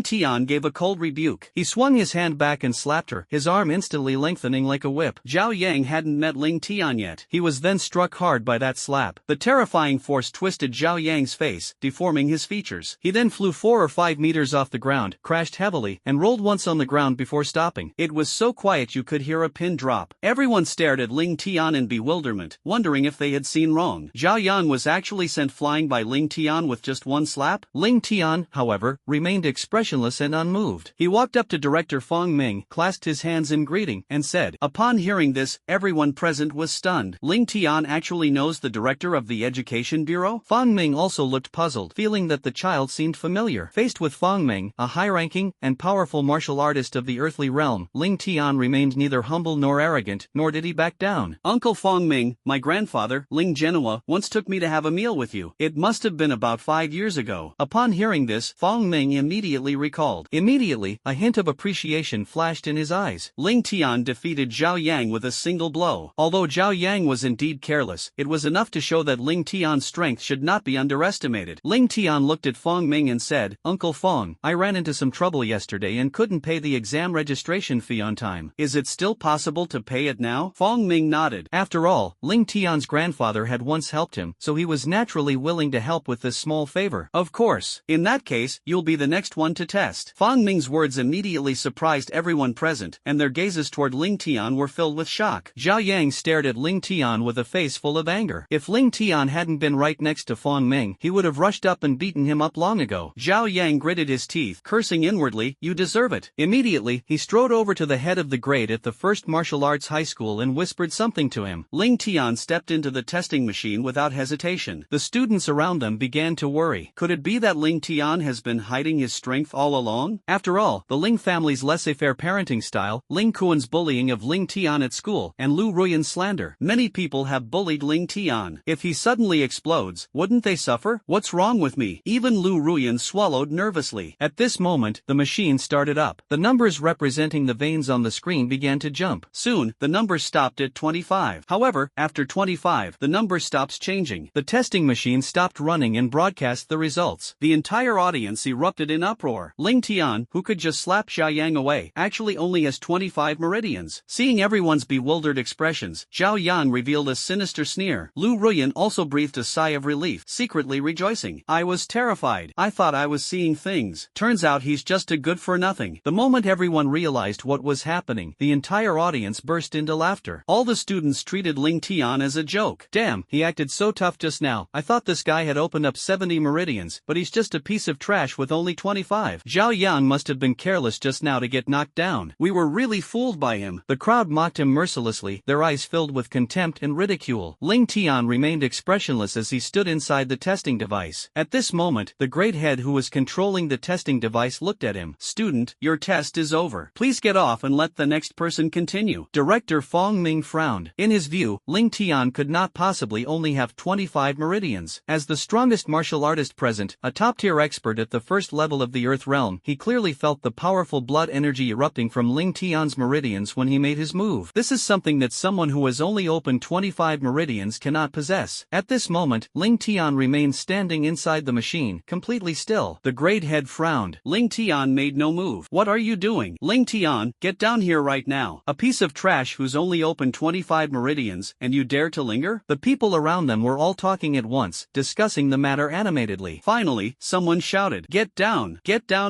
Tian gave a cold rebuke. He swung his hand back and slapped her, his arm instantly lengthening like a whip. Zhao Yang hadn't met Ling Tian yet. He was then struck hard by that slap. The terrifying force twisted Zhao Yang's face, deforming his features. He then flew 4 or 5 meters off the ground, crashed heavily, and rolled once on the ground before stopping. It was so quiet you could hear a pin drop. Everyone stared at Ling Tian in bewilderment, wondering if they had seen wrong. Zhao Yan was actually sent flying by Ling Tian with just one slap? Ling Tian, however, remained expressionless and unmoved. He walked up to Director Fang Ming, clasped his hands in greeting, and said. Upon hearing this, everyone present was stunned. Ling Tian actually knows the director of the Education Bureau? Fang Ming also looked puzzled, feeling that the child seemed familiar. Faced with Fang Ming, a high-ranking and powerful martial artist of the earthly realm, Ling Tian remained neither humble nor arrogant, nor did he back down. Uncle Fang Ming, my grandfather, Ling Genoa, once took me to have a meal with you. It must have been about 5 years ago. Upon hearing this, Fang Ming immediately recalled. Immediately, a hint of appreciation flashed in his eyes. Ling Tian defeated Zhao Yang with a single blow. Although Zhao Yang was indeed careless, it was enough to show that Ling Tian's strength should not be underestimated. Ling Tian looked at Fang Ming and said, Uncle Fang, I ran into some trouble yesterday and couldn't pay the exam registration fee on time. Is it still possible to pay it now? Fang Ming nodded. After all, Ling Tian's grandfather had once helped him, so he was naturally willing to help with this small favor. Of course. In that case, you'll be the next one to test. Fang Ming's words immediately surprised everyone present, and their gazes toward Ling Tian were filled with shock. Zhao Yang stared at Ling Tian with a face full of anger. If Ling Tian hadn't been right next to Fang Ming, he would have rushed up and beaten him up long ago. Zhao Yang gritted his teeth, cursing inwardly, you deserve it. Immediately, he strode over to the head of the grade at the first martial arts high school and whispered something to him. Ling Tian stepped into the testing machine without hesitation. The students around them began to worry. Could it be that Ling Tian has been hiding his strength all along? After all, the Ling family's laissez-faire parenting style, Ling Kuan's bullying of Ling Tian at school, and Lu Ruyan's slander. Many people have bullied Ling Tian. If he suddenly explodes, wouldn't they suffer? What's wrong with me? Even Lu Ruyan swallowed nervously. At this moment, the machine started up. The numbers representing the veins on the screen began to jump. Soon, the number stopped at 25. However, after 25, the number stops changing. The testing machine stopped running and broadcast the results. The entire audience erupted in uproar. Ling Tian, who could just slap Zhao Yang away, actually only has 25 meridians. Seeing everyone's bewildered expressions, Zhao Yang revealed a sinister sneer. Lu Ruyan also breathed a sigh of relief, secretly rejoicing. I was terrified. I thought I was seeing things. Turns out he's just a good-for-nothing. The moment everyone realized what was happening, the entire audience burst into laughter. All the students treated Ling Tian as a joke. Damn, he acted so tough just now. I thought this guy had opened up 70 meridians, but he's just a piece of trash with only 25. Zhao Yang must have been careless just now to get knocked down. We were really fooled by him. The crowd mocked him mercilessly, their eyes filled with contempt and ridicule. Ling Tian remained expressionless as he stood inside the testing device. At this moment, the great head who was controlling the testing device looked at him. Student, your test is over. Please get off and let the next person continue. Director Fang Ming frowned. In his view, Ling Tian could not possibly only have 25 meridians. As the strongest martial artist present, a top-tier expert at the first level of the Earth realm, he clearly felt the powerful blood energy erupting from Ling Tian's meridians when he made his move. This is something that someone who has only opened 25 meridians cannot possess. At this moment, Ling Tian remained standing inside the machine, completely still. The great head frowned. Ling Tian made no move. What are you doing? Ling Tian, get down here right now. A piece of trash who's only opened 25 meridians, and you dare to linger? The people around them were all talking at once, discussing the matter animatedly. Finally, someone shouted, get down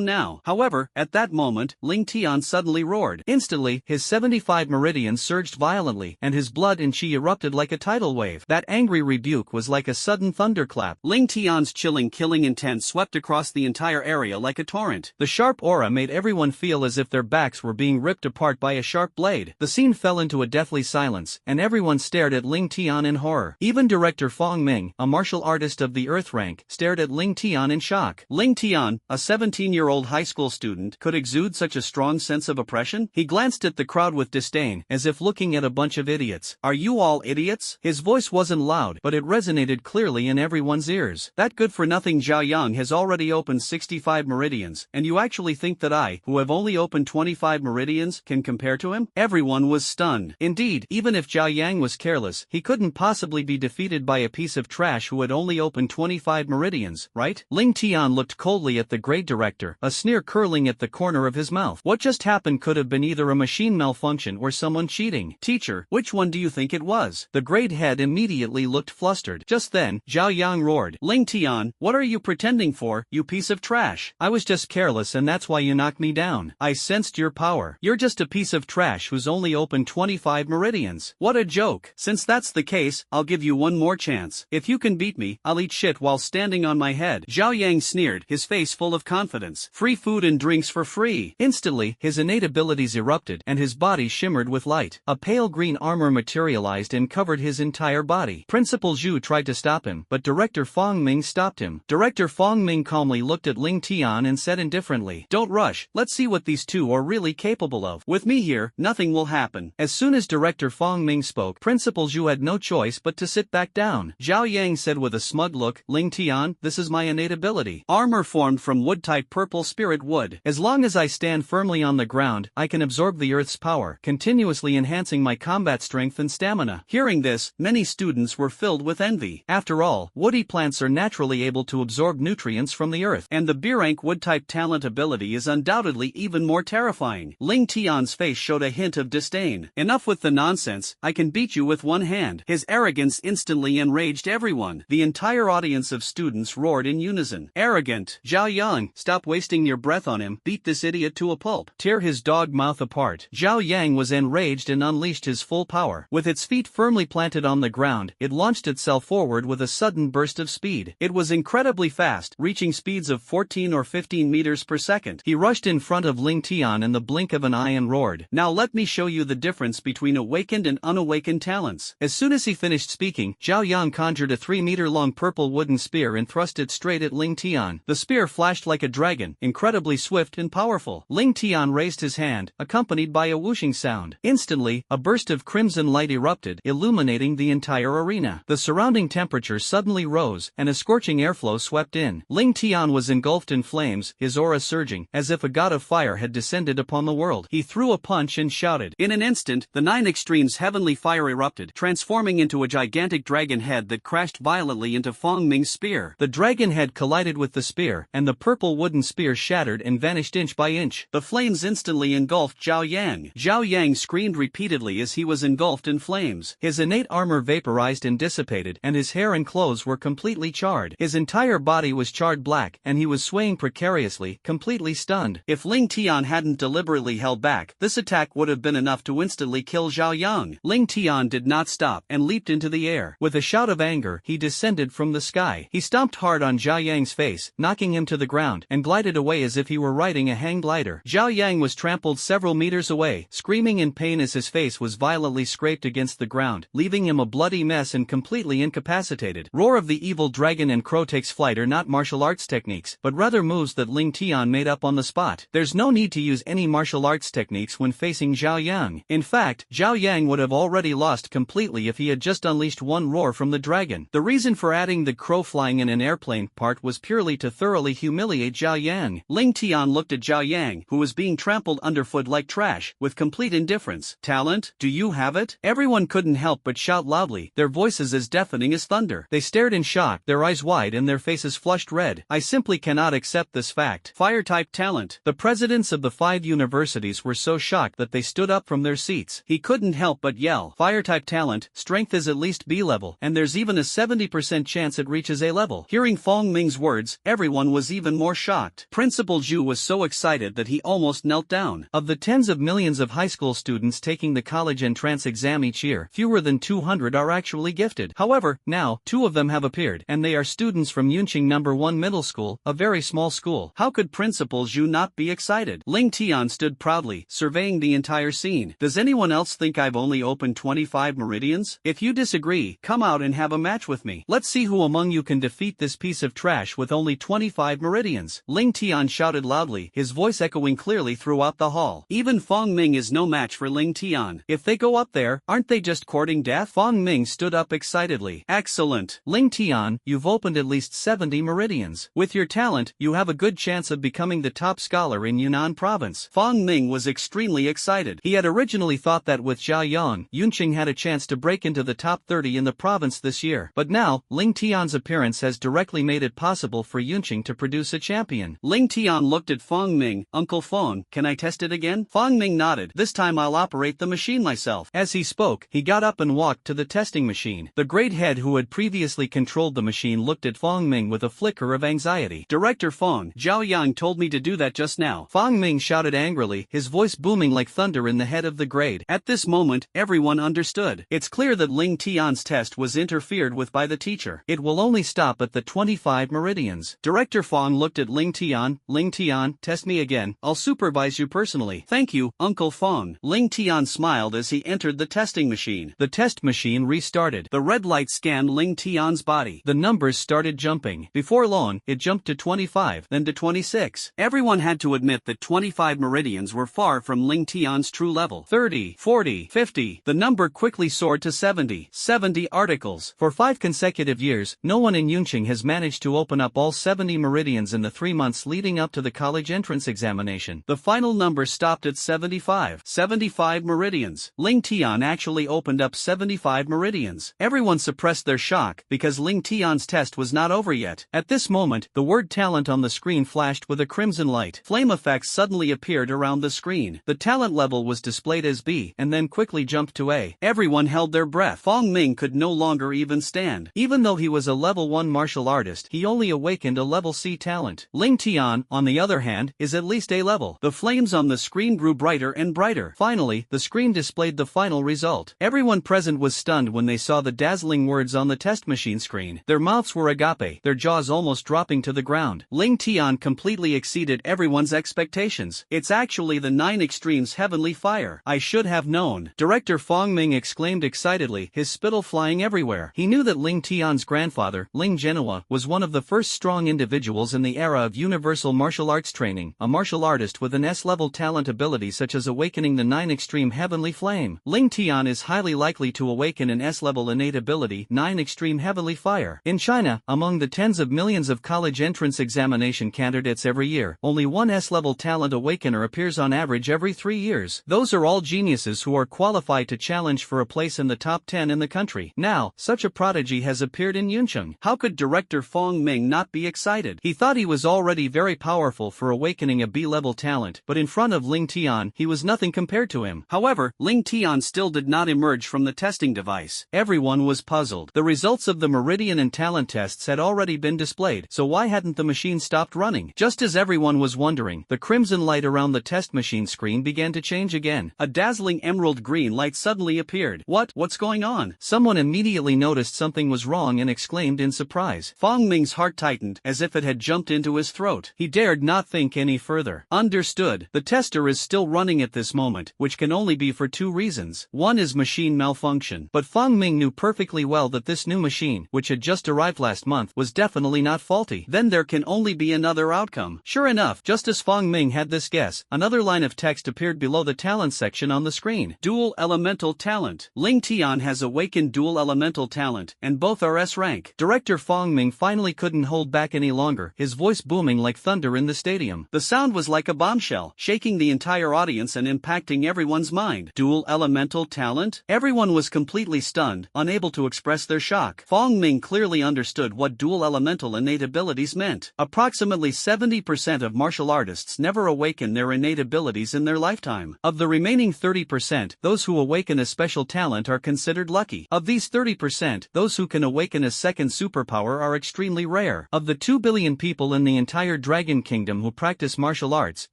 now. However, at that moment, Ling Tian suddenly roared. Instantly, his 75 meridians surged violently, and his blood and chi erupted like a tidal wave. That angry rebuke was like a sudden thunderclap. Ling Tian's chilling killing intent swept across the entire area like a torrent. The sharp aura made everyone feel as if their backs were being ripped apart by a sharp blade. The scene fell into a deathly silence, and everyone stared at Ling Tian in horror. Even director Fang Ming, a martial artist of the Earth rank, stared at Ling Tian in shock. Ling Tian, a 17-year-old high school student could exude such a strong sense of oppression? He glanced at the crowd with disdain, as if looking at a bunch of idiots. Are you all idiots? His voice wasn't loud, but it resonated clearly in everyone's ears. That good-for-nothing Zhao Yang has already opened 65 meridians, and you actually think that I, who have only opened 25 meridians, can compare to him? Everyone was stunned. Indeed, even if Zhao Yang was careless, he couldn't possibly be defeated by a piece of trash who had only opened 25 meridians, right? Ling Tian looked coldly at the grade director, a sneer curling at the corner of his mouth. What just happened could have been either a machine malfunction or someone cheating. Teacher, which one do you think it was? The grade head immediately looked flustered. Just then, Zhao Yang roared, Ling Tian, what are you pretending for, you piece of trash? I was just careless and that's why you knocked me down. I sensed your power. You're just a piece of trash who's only opened 25 meridians. What a joke. Since that's the case, I'll give you one more chance. If you can beat me, I'll eat shit while standing on my head. Zhao Yang sneered, his face full of confidence. Free food and drinks for free. Instantly, his innate abilities erupted and his body shimmered with light. A pale green armor materialized and covered his entire body. Principal Zhu tried to stop him, but Director Fong Ming stopped him. Director Fong Ming calmly looked at Ling Tian and said indifferently, don't rush, let's see what these two are really capable of. With me here, nothing will happen. As soon as Director Fong Ming spoke, Principal Zhu had no choice but to sit back down. Zhao Yang said with a smug look, Ling Tian, this is my innate ability. Armor formed from wood-type purple spirit wood. As long as I stand firmly on the ground, I can absorb the earth's power, continuously enhancing my combat strength and stamina. Hearing this, many students were filled with envy. After all, woody plants are naturally able to absorb nutrients from the earth, and the Birank wood-type talent ability is undoubtedly even more terrifying. Ling Tian's face showed a hint of disdain. Enough with the nonsense, I can beat you with one hand. His arrogance instantly enraged everyone. The entire audience of students roared in unison. Arrogant. Zhao Yang, stop wasting your breath on him, beat this idiot to a pulp. Tear his dog mouth apart. Zhao Yang was enraged and unleashed his full power. With its feet firmly planted on the ground, it launched itself forward with a sudden burst of speed. It was incredibly fast, reaching speeds of 14 or 15 meters per second. He rushed in front of Ling Tian in the blink of an eye and roared, now let me show you the difference between awakened and unawakened talents. As soon as he finished speaking, Zhao Yang conjured a 3-meter-long purple wooden spear and thrust it straight at Ling Tian. The spear flashed like a dragon, incredibly swift and powerful. Ling Tian raised his hand, accompanied by a whooshing sound. Instantly, a burst of crimson light erupted, illuminating the entire arena. The surrounding temperature suddenly rose, and a scorching airflow swept in. Ling Tian was engulfed in flames, his aura surging, as if a god of fire had descended upon the world. He threw a punch and shouted. In an instant, the 9 extremes heavenly fire erupted, transforming into a gigantic dragon head that crashed violently into Fong Ming's spear. The dragon head collided with the spear, and the purple wooden spear shattered and vanished inch by inch. The flames instantly engulfed Zhao Yang. Zhao Yang screamed repeatedly as he was engulfed in flames. His innate armor vaporized and dissipated, and his hair and clothes were completely charred. His entire body was charred black, and he was swaying precariously, completely stunned. If Ling Tian hadn't deliberately held back, this attack would have been enough to instantly kill Zhao Yang. Ling Tian did not stop, and leaped into the air. With a shout of anger, he descended from the sky. He stomped hard on Zhao Yang's face, knocking him to the ground, and glided away as if he were riding a hang glider. Zhao Yang was trampled several meters away, screaming in pain as his face was violently scraped against the ground, leaving him a bloody mess and completely incapacitated. Roar of the Evil Dragon and Crow Takes Flight are not martial arts techniques, but rather moves that Ling Tian made up on the spot. There's no need to use any martial arts techniques when facing Zhao Yang. In fact, Zhao Yang would have already lost completely if he had just unleashed one roar from the dragon. The reason for adding the crow flying in an airplane part was purely to thoroughly humiliate Zhao Yang. Ling Tian looked at Zhao Yang, who was being trampled underfoot like trash, with complete indifference. Talent? Do you have it? Everyone couldn't help but shout loudly, their voices as deafening as thunder. They stared in shock, their eyes wide and their faces flushed red. I simply cannot accept this fact. Fire-type talent. The presidents of the 5 universities were so shocked that they stood up from their seats. He couldn't help but yell, Fire-type talent, strength is at least B level, and there's even a 70% chance it reaches A level. Hearing Fong Ming's words, everyone was even more shocked. Principal Zhu was so excited that he almost knelt down. Of the tens of millions of high school students taking the college entrance exam each year, fewer than 200 are actually gifted. However, now, 2 of them have appeared, and they are students from Yunqing No. 1 Middle School, a very small school. How could Principal Zhu not be excited? Ling Tian stood proudly, surveying the entire scene. Does anyone else think I've only opened 25 meridians? If you disagree, come out and have a match with me. Let's see who among you can defeat this piece of trash with only 25 meridians. meridians. Ling Tian shouted loudly, his voice echoing clearly throughout the hall. Even Fong Ming is no match for Ling Tian. If they go up there, aren't they just courting death? Fong Ming stood up excitedly. Excellent. Ling Tian, you've opened at least 70 meridians. With your talent, you have a good chance of becoming the top scholar in Yunnan province. Fong Ming was extremely excited. He had originally thought that with Zhao Yang, Yunqing had a chance to break into the top 30 in the province this year. But now, Ling Tian's appearance has directly made it possible for Yunqing to produce a champion. Ling Tian looked at Fong Ming. Uncle Fong, can I test it again? Fong Ming nodded. This time I'll operate the machine myself. As he spoke, he got up and walked to the testing machine. The great head who had previously controlled the machine looked at Fong Ming with a flicker of anxiety. Director Fong, Zhao Yang told me to do that just now. Fong Ming shouted angrily, his voice booming like thunder in the head of the grade. At this moment, everyone understood. It's clear that Ling Tian's test was interfered with by the teacher. It will only stop at the 25 meridians. Director Fong looked at Ling Tian. Ling Tian, test me again. I'll supervise you personally. Thank you, Uncle Fong. Ling Tian smiled as he entered the testing machine. The test machine restarted. The red light scanned Ling Tian's body. The numbers started jumping. Before long, it jumped to 25, then to 26. Everyone had to admit that 25 meridians were far from Ling Tian's true level. 30, 40, 50. The number quickly soared to 70. 70 articles. For 5 consecutive years, no one in Yunqing has managed to open up all 70 meridians in the 3 months leading up to the college entrance examination. The final number stopped at 75. 75 meridians. Ling Tian actually opened up 75 meridians. Everyone suppressed their shock because Ling Tian's test was not over yet. At this moment, the word talent on the screen flashed with a crimson light. Flame effects suddenly appeared around the screen. The talent level was displayed as B and then quickly jumped to A. Everyone held their breath. Fong Ming could no longer even stand. Even though he was a level 1 martial artist, he only awakened a level C talent. Ling Tian, on the other hand, is at least A level. The flames on the screen grew brighter and brighter. Finally, the screen displayed the final result. Everyone present was stunned when they saw the dazzling words on the test machine screen. Their mouths were agape, their jaws almost dropping to the ground. Ling Tian completely exceeded everyone's expectations. It's actually the 9 Extremes Heavenly Fire. I should have known. Director Fong Ming exclaimed excitedly, his spittle flying everywhere. He knew that Ling Tian's grandfather, Ling Genoa, was one of the first strong individuals in the era of universal martial arts training, a martial artist with an S-level talent ability such as awakening the 9 Extreme Heavenly Flame. Ling Tian is highly likely to awaken an S-level innate ability, 9 Extreme Heavenly Fire. In China, among the tens of millions of college entrance examination candidates every year, only one S-level talent awakener appears on average every 3 years. Those are all geniuses who are qualified to challenge for a place in the top 10 in the country. Now, such a prodigy has appeared in Yunqing. How could Director Fong Ming not be excited? He thought he was already very powerful for awakening a B-level talent, but in front of Ling Tian, he was nothing compared to him. However, Ling Tian still did not emerge from the testing device. Everyone was puzzled. The results of the meridian and talent tests had already been displayed, so why hadn't the machine stopped running? Just as everyone was wondering, the crimson light around the test machine screen began to change again. A dazzling emerald green light suddenly appeared. What's going on? Someone immediately noticed something was wrong and exclaimed in surprise. Fong Ming's heart tightened, as if it had jumped into his throat. He dared not think any further. Understood. The tester is still running at this moment, which can only be for 2 reasons. One is machine malfunction. But Fong Ming knew perfectly well that this new machine, which had just arrived last month, was definitely not faulty. Then there can only be another outcome. Sure enough, just as Fong Ming had this guess, another line of text appeared below the talent section on the screen. Dual Elemental Talent. Ling Tian has awakened Dual Elemental Talent, and both are S rank. Director Fong Ming finally couldn't hold back any longer, his voice booming like thunder in the stadium. The sound was like a bombshell, shaking the entire audience and impacting everyone's mind. Dual Elemental Talent? Everyone was completely stunned, unable to express their shock. Fong Ming clearly understood what dual elemental innate abilities meant. Approximately 70% of martial artists never awaken their innate abilities in their lifetime. Of the remaining 30%, those who awaken a special talent are considered lucky. Of these 30%, those who can awaken a second superpower are extremely rare. Of the 2 billion people in the entire Dragon Kingdom who practice martial arts,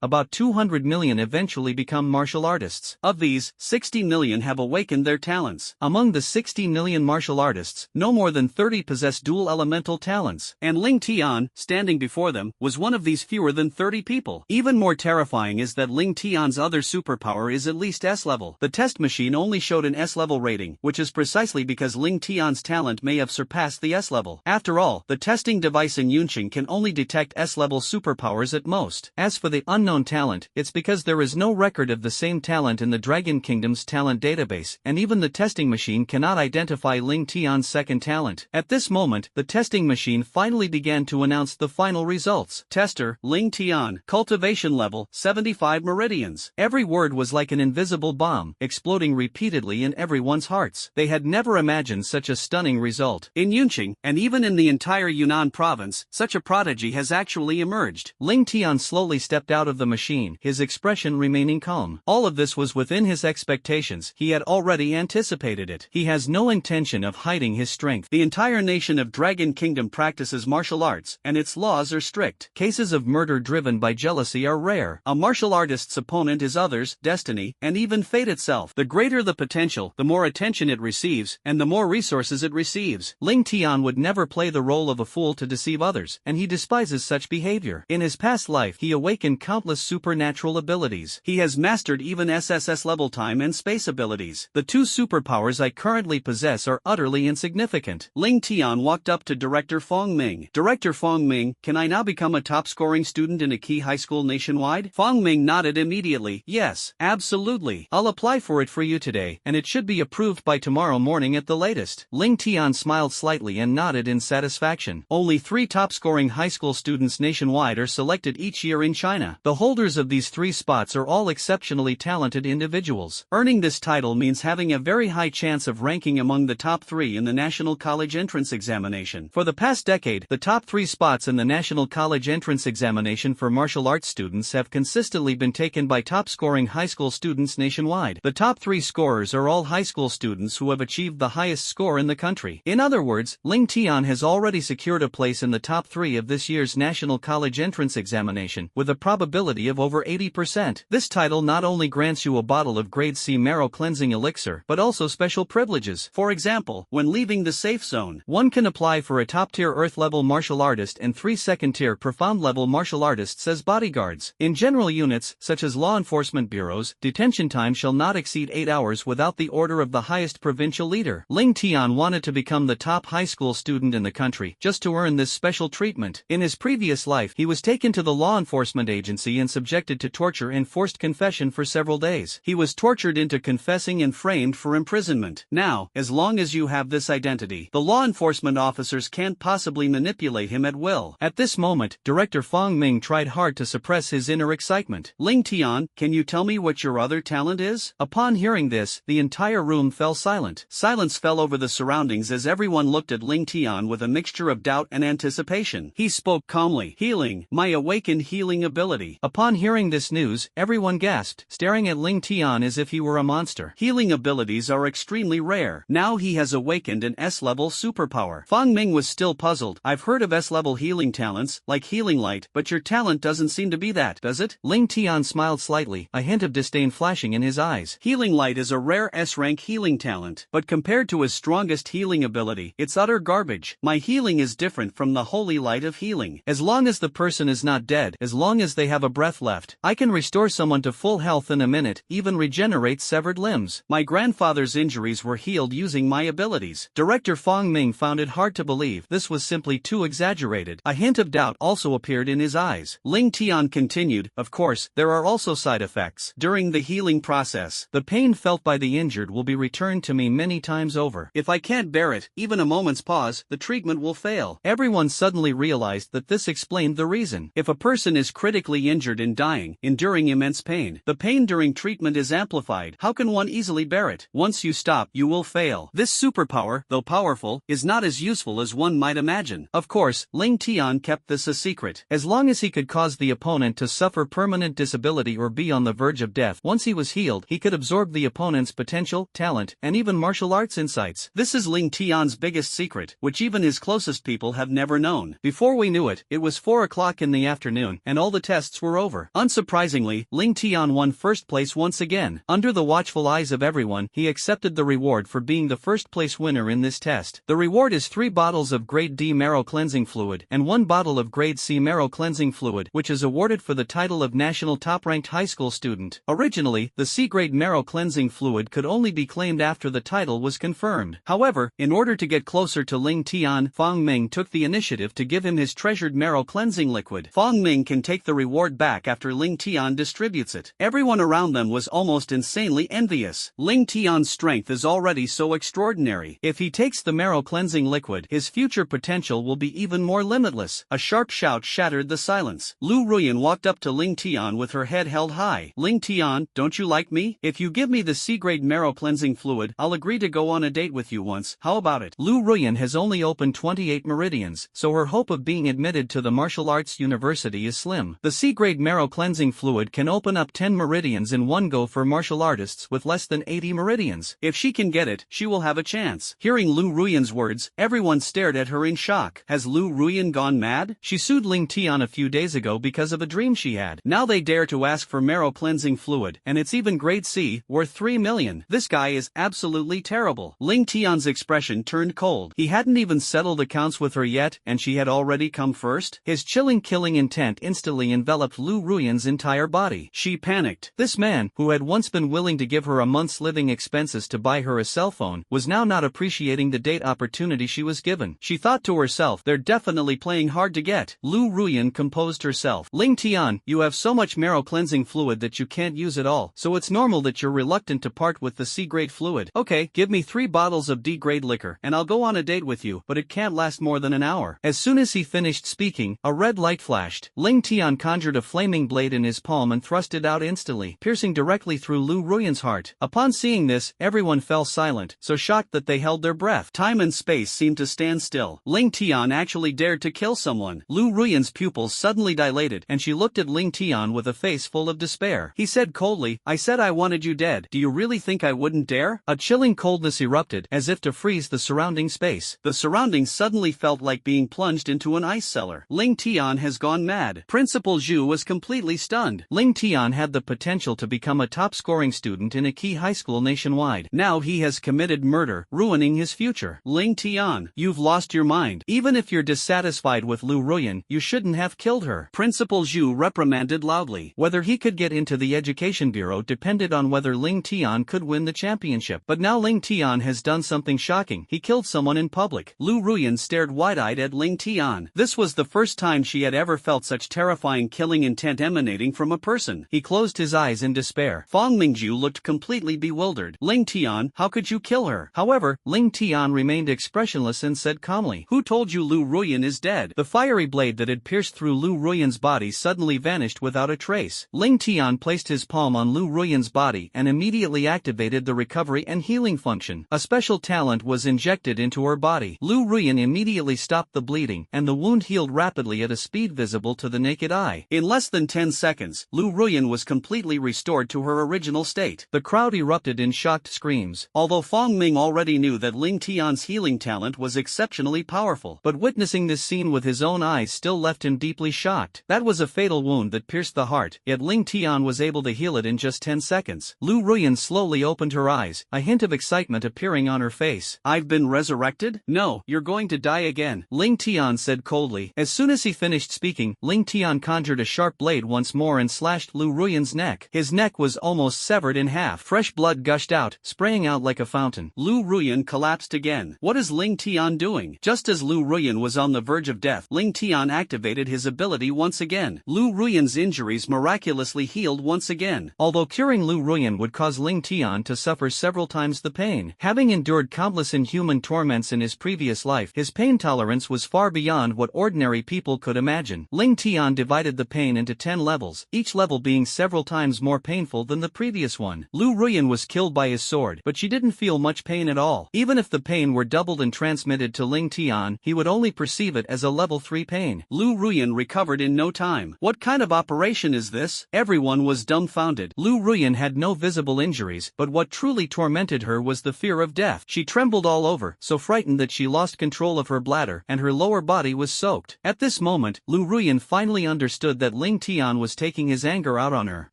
about 200 million eventually become martial artists. Of these, 60 million have awakened their talents. Among the 60 million martial artists, no more than 30 possess dual elemental talents. And Ling Tian, standing before them, was one of these fewer than 30 people. Even more terrifying is that Ling Tian's other superpower is at least S-level. The test machine only showed an S-level rating, which is precisely because Ling Tian's talent may have surpassed the S-level. After all, the testing device in Yunqing can only detect detect S-level superpowers at most. As for the unknown talent, it's because there is no record of the same talent in the Dragon Kingdom's talent database, and even the testing machine cannot identify Ling Tian's second talent. At this moment, the testing machine finally began to announce the final results. Tester, Ling Tian, cultivation level, 75 meridians. Every word was like an invisible bomb, exploding repeatedly in everyone's hearts. They had never imagined such a stunning result. In Yunqing, and even in the entire Yunnan province, such a prodigy has actually emerged. Ling Tian slowly stepped out of the machine, his expression remaining calm. All of this was within his expectations. He had already anticipated it. He has no intention of hiding his strength. The entire nation of Dragon Kingdom practices martial arts, and its laws are strict. Cases of murder driven by jealousy are rare. A martial artist's opponent is others, destiny, and even fate itself. The greater the potential, the more attention it receives, and the more resources it receives. Ling Tian would never play the role of a fool to deceive others, and he despises such behavior. In his past life, he awakened countless supernatural abilities. He has mastered even SSS level time and space abilities. The two superpowers I currently possess are utterly insignificant. Ling Tian walked up to Director Fong Ming. Director Fong Ming, can I now become a top-scoring student in a key high school nationwide? Fong Ming nodded immediately. Yes, absolutely. I'll apply for it for you today, and it should be approved by tomorrow morning at the latest. Ling Tian smiled slightly and nodded in satisfaction. Only 3 top-scoring high school students nationwide are selected each year in China. The holders of these 3 spots are all exceptionally talented individuals. Earning this title means having a very high chance of ranking among the top 3 in the National College Entrance Examination. For the past decade, the top 3 spots in the National College Entrance Examination for martial arts students have consistently been taken by top-scoring high school students nationwide. The top 3 scorers are all high school students who have achieved the highest score in the country. In other words, Ling Tian has already secured a place in the top 3 of this year's National College Entrance Examination, with a probability of over 80%. This title not only grants you a bottle of grade C marrow cleansing elixir, but also special privileges. For example, when leaving the safe zone, one can apply for a top-tier Earth-level martial artist and 3 second-tier profound-level martial artists as bodyguards. In general units, such as law enforcement bureaus, detention time shall not exceed 8 hours without the order of the highest provincial leader. Ling Tian wanted to become the top high school student in the country, just to earn this special treatment. In his previous life, he was taken to the law enforcement agency and subjected to torture and forced confession for several days. He was tortured into confessing and framed for imprisonment. Now, as long as you have this identity, the law enforcement officers can't possibly manipulate him at will. At this moment, Director Fong Ming tried hard to suppress his inner excitement. Ling Tian, can you tell me what your other talent is? Upon hearing this, the entire room fell silent. Silence fell over the surroundings as everyone looked at Ling Tian with a mixture of doubt and anticipation. He spoke calmly. Healing, my awakened healing ability. Upon hearing this news, everyone gasped, staring at Ling Tian as if he were a monster. Healing abilities are extremely rare. Now he has awakened an S-level superpower. Fong Ming was still puzzled. I've heard of S-level healing talents, like Healing Light, but your talent doesn't seem to be that, does it? Ling Tian smiled slightly, a hint of disdain flashing in his eyes. Healing Light is a rare S-rank healing talent, but compared to his strongest healing ability, it's utter garbage. My healing is different from the holy light of healing. As long as the person is not dead, as long as they have a breath left, I can restore someone to full health in a minute, even regenerate severed limbs. My grandfather's injuries were healed using my abilities. Director Fong Ming found it hard to believe this was simply too exaggerated. A hint of doubt also appeared in his eyes. Ling Tian continued, of course, there are also side effects. During the healing process, the pain felt by the injured will be returned to me many times over. If I can't bear it, even a moment's pause, the treatment will fail. Everyone suddenly realized that this explained the reason. If a person is critically injured and dying, enduring immense pain, the pain during treatment is amplified. How can one easily bear it? Once you stop, you will fail. This superpower, though powerful, is not as useful as one might imagine. Of course, Ling Tian kept this a secret. As long as he could cause the opponent to suffer permanent disability or be on the verge of death, once he was healed, he could absorb the opponent's potential, talent, and even martial arts insights. This is Ling Tian's biggest secret, which even his closest people have never known. Before we knew it, it was 4 o'clock in the afternoon, and all the tests were over. Unsurprisingly, Ling Tian won first place once again. Under the watchful eyes of everyone, he accepted the reward for being the first place winner in this test. The reward is 3 bottles of grade D marrow cleansing fluid and 1 bottle of grade C marrow cleansing fluid, which is awarded for the title of national top-ranked high school student. Originally, the C-grade marrow cleansing fluid could only be claimed after the title was confirmed. However, in order to get closer to Ling Tian, Fong Ming took the initiative to give him his treasured manufactured marrow cleansing liquid. Fong Ming can take the reward back after Ling Tian distributes it. Everyone around them was almost insanely envious. Ling Tian's strength is already so extraordinary. If he takes the marrow cleansing liquid, his future potential will be even more limitless. A sharp shout shattered the silence. Lu Ruyan walked up to Ling Tian with her head held high. Ling Tian, don't you like me? If you give me the C-grade marrow cleansing fluid, I'll agree to go on a date with you once. How about it? Lu Ruyan has only opened 28 meridians, so her hope of being admitted to the martial arts university is slim. The C-grade marrow cleansing fluid can open up 10 meridians in one go for martial artists with less than 80 meridians. If she can get it, she will have a chance. Hearing Lu Ruyan's words, everyone stared at her in shock. Has Lu Ruyan gone mad? She sued Ling Tian a few days ago because of a dream she had. Now they dare to ask for marrow cleansing fluid, and it's even grade C, worth 3 million. This guy is absolutely terrible. Ling Tian's expression turned cold. He hadn't even settled accounts with her yet, and she had already come first. His chilling killing intent instantly enveloped Lu Ruyan's entire body. She panicked. This man, who had once been willing to give her a month's living expenses to buy her a cell phone, was now not appreciating the date opportunity she was given. She thought to herself, they're definitely playing hard to get. Lu Ruyan composed herself. Ling Tian, you have so much marrow cleansing fluid that you can't use it all, so it's normal that you're reluctant to part with the C-grade fluid. Okay, give me 3 bottles of D-grade liquor, and I'll go on a date with you, but it can't last more than an hour. As soon as he finished speaking, a red light flashed. Ling Tian conjured a flaming blade in his palm and thrust it out instantly, piercing directly through Lu Ruyan's heart. Upon seeing this, everyone fell silent, so shocked that they held their breath. Time and space seemed to stand still. Ling Tian actually dared to kill someone. Lu Ruyan's pupils suddenly dilated, and she looked at Ling Tian with a face full of despair. He said coldly, I said I wanted you dead. Do you really think I wouldn't dare? A chilling coldness erupted, as if to freeze the surrounding space. The surroundings suddenly felt like being plunged into an ice cellar. Ling Tian has gone mad. Principal Zhu was completely stunned. Ling Tian had the potential to become a top-scoring student in a key high school nationwide. Now he has committed murder, ruining his future. Ling Tian, you've lost your mind. Even if you're dissatisfied with Lu Ruyan, you shouldn't have killed her. Principal Zhu reprimanded loudly. Whether he could get into the education bureau depended on whether Ling Tian could win the championship. But now Ling Tian has done something shocking. He killed someone in public. Lu Ruyan stared wide-eyed at Ling Tian. This was the first time she had ever felt such terrifying killing intent emanating from a person. He closed his eyes in despair. Fong Mingju looked completely bewildered. Ling Tian, how could you kill her? However, Ling Tian remained expressionless and said calmly, who told you Lu Ruyan is dead? The fiery blade that had pierced through Lu Ruyan's body suddenly vanished without a trace. Ling Tian placed his palm on Lu Ruyan's body and immediately activated the recovery and healing function. A special talent was injected into her body. Lu Ruyan immediately stopped the bleeding, and the wound healed rapidly at a speed visible to the naked eye. In less than 10 seconds, Lu Ruyan was completely restored to her original state. The crowd erupted in shocked screams. Although Fong Ming already knew that Ling Tian's healing talent was exceptionally powerful, but witnessing this scene with his own eyes still left him deeply shocked. That was a fatal wound that pierced the heart, yet Ling Tian was able to heal it in just 10 seconds. Lu Ruyan slowly opened her eyes, a hint of excitement appearing on her face. I've been resurrected? No, you're going to die again, Ling Tian said coldly. As soon as he finished speaking, Ling Tian conjured a sharp blade once more and slashed Lu Ruyan's neck. His neck was almost severed in half. Fresh blood gushed out, spraying out like a fountain. Lu Ruyan collapsed again. What is Ling Tian doing? Just as Lu Ruyan was on the verge of death, Ling Tian activated his ability once again. Lu Ruyan's injuries miraculously healed once again. Although curing Lu Ruyan would cause Ling Tian to suffer several times the pain. Having endured countless inhuman torments in his previous life, his pain tolerance was far beyond what ordinary people could imagine. Ling Tian divided the pain into 10 levels, each level being several times more painful than the previous one. Lu Ruyan was killed by his sword, but she didn't feel much pain at all. Even if the pain were doubled and transmitted to Ling Tian, he would only perceive it as a level 3 pain. Lu Ruyan recovered in no time. What kind of operation is this? Everyone was dumbfounded. Lu Ruyan had no visible injuries, but what truly tormented her was the fear of death. She trembled all over, so frightened that she lost control of her bladder, and her lower body was soaked. At this moment, Lu Ruyan finally understood that Ling Tian was taking his anger out on her.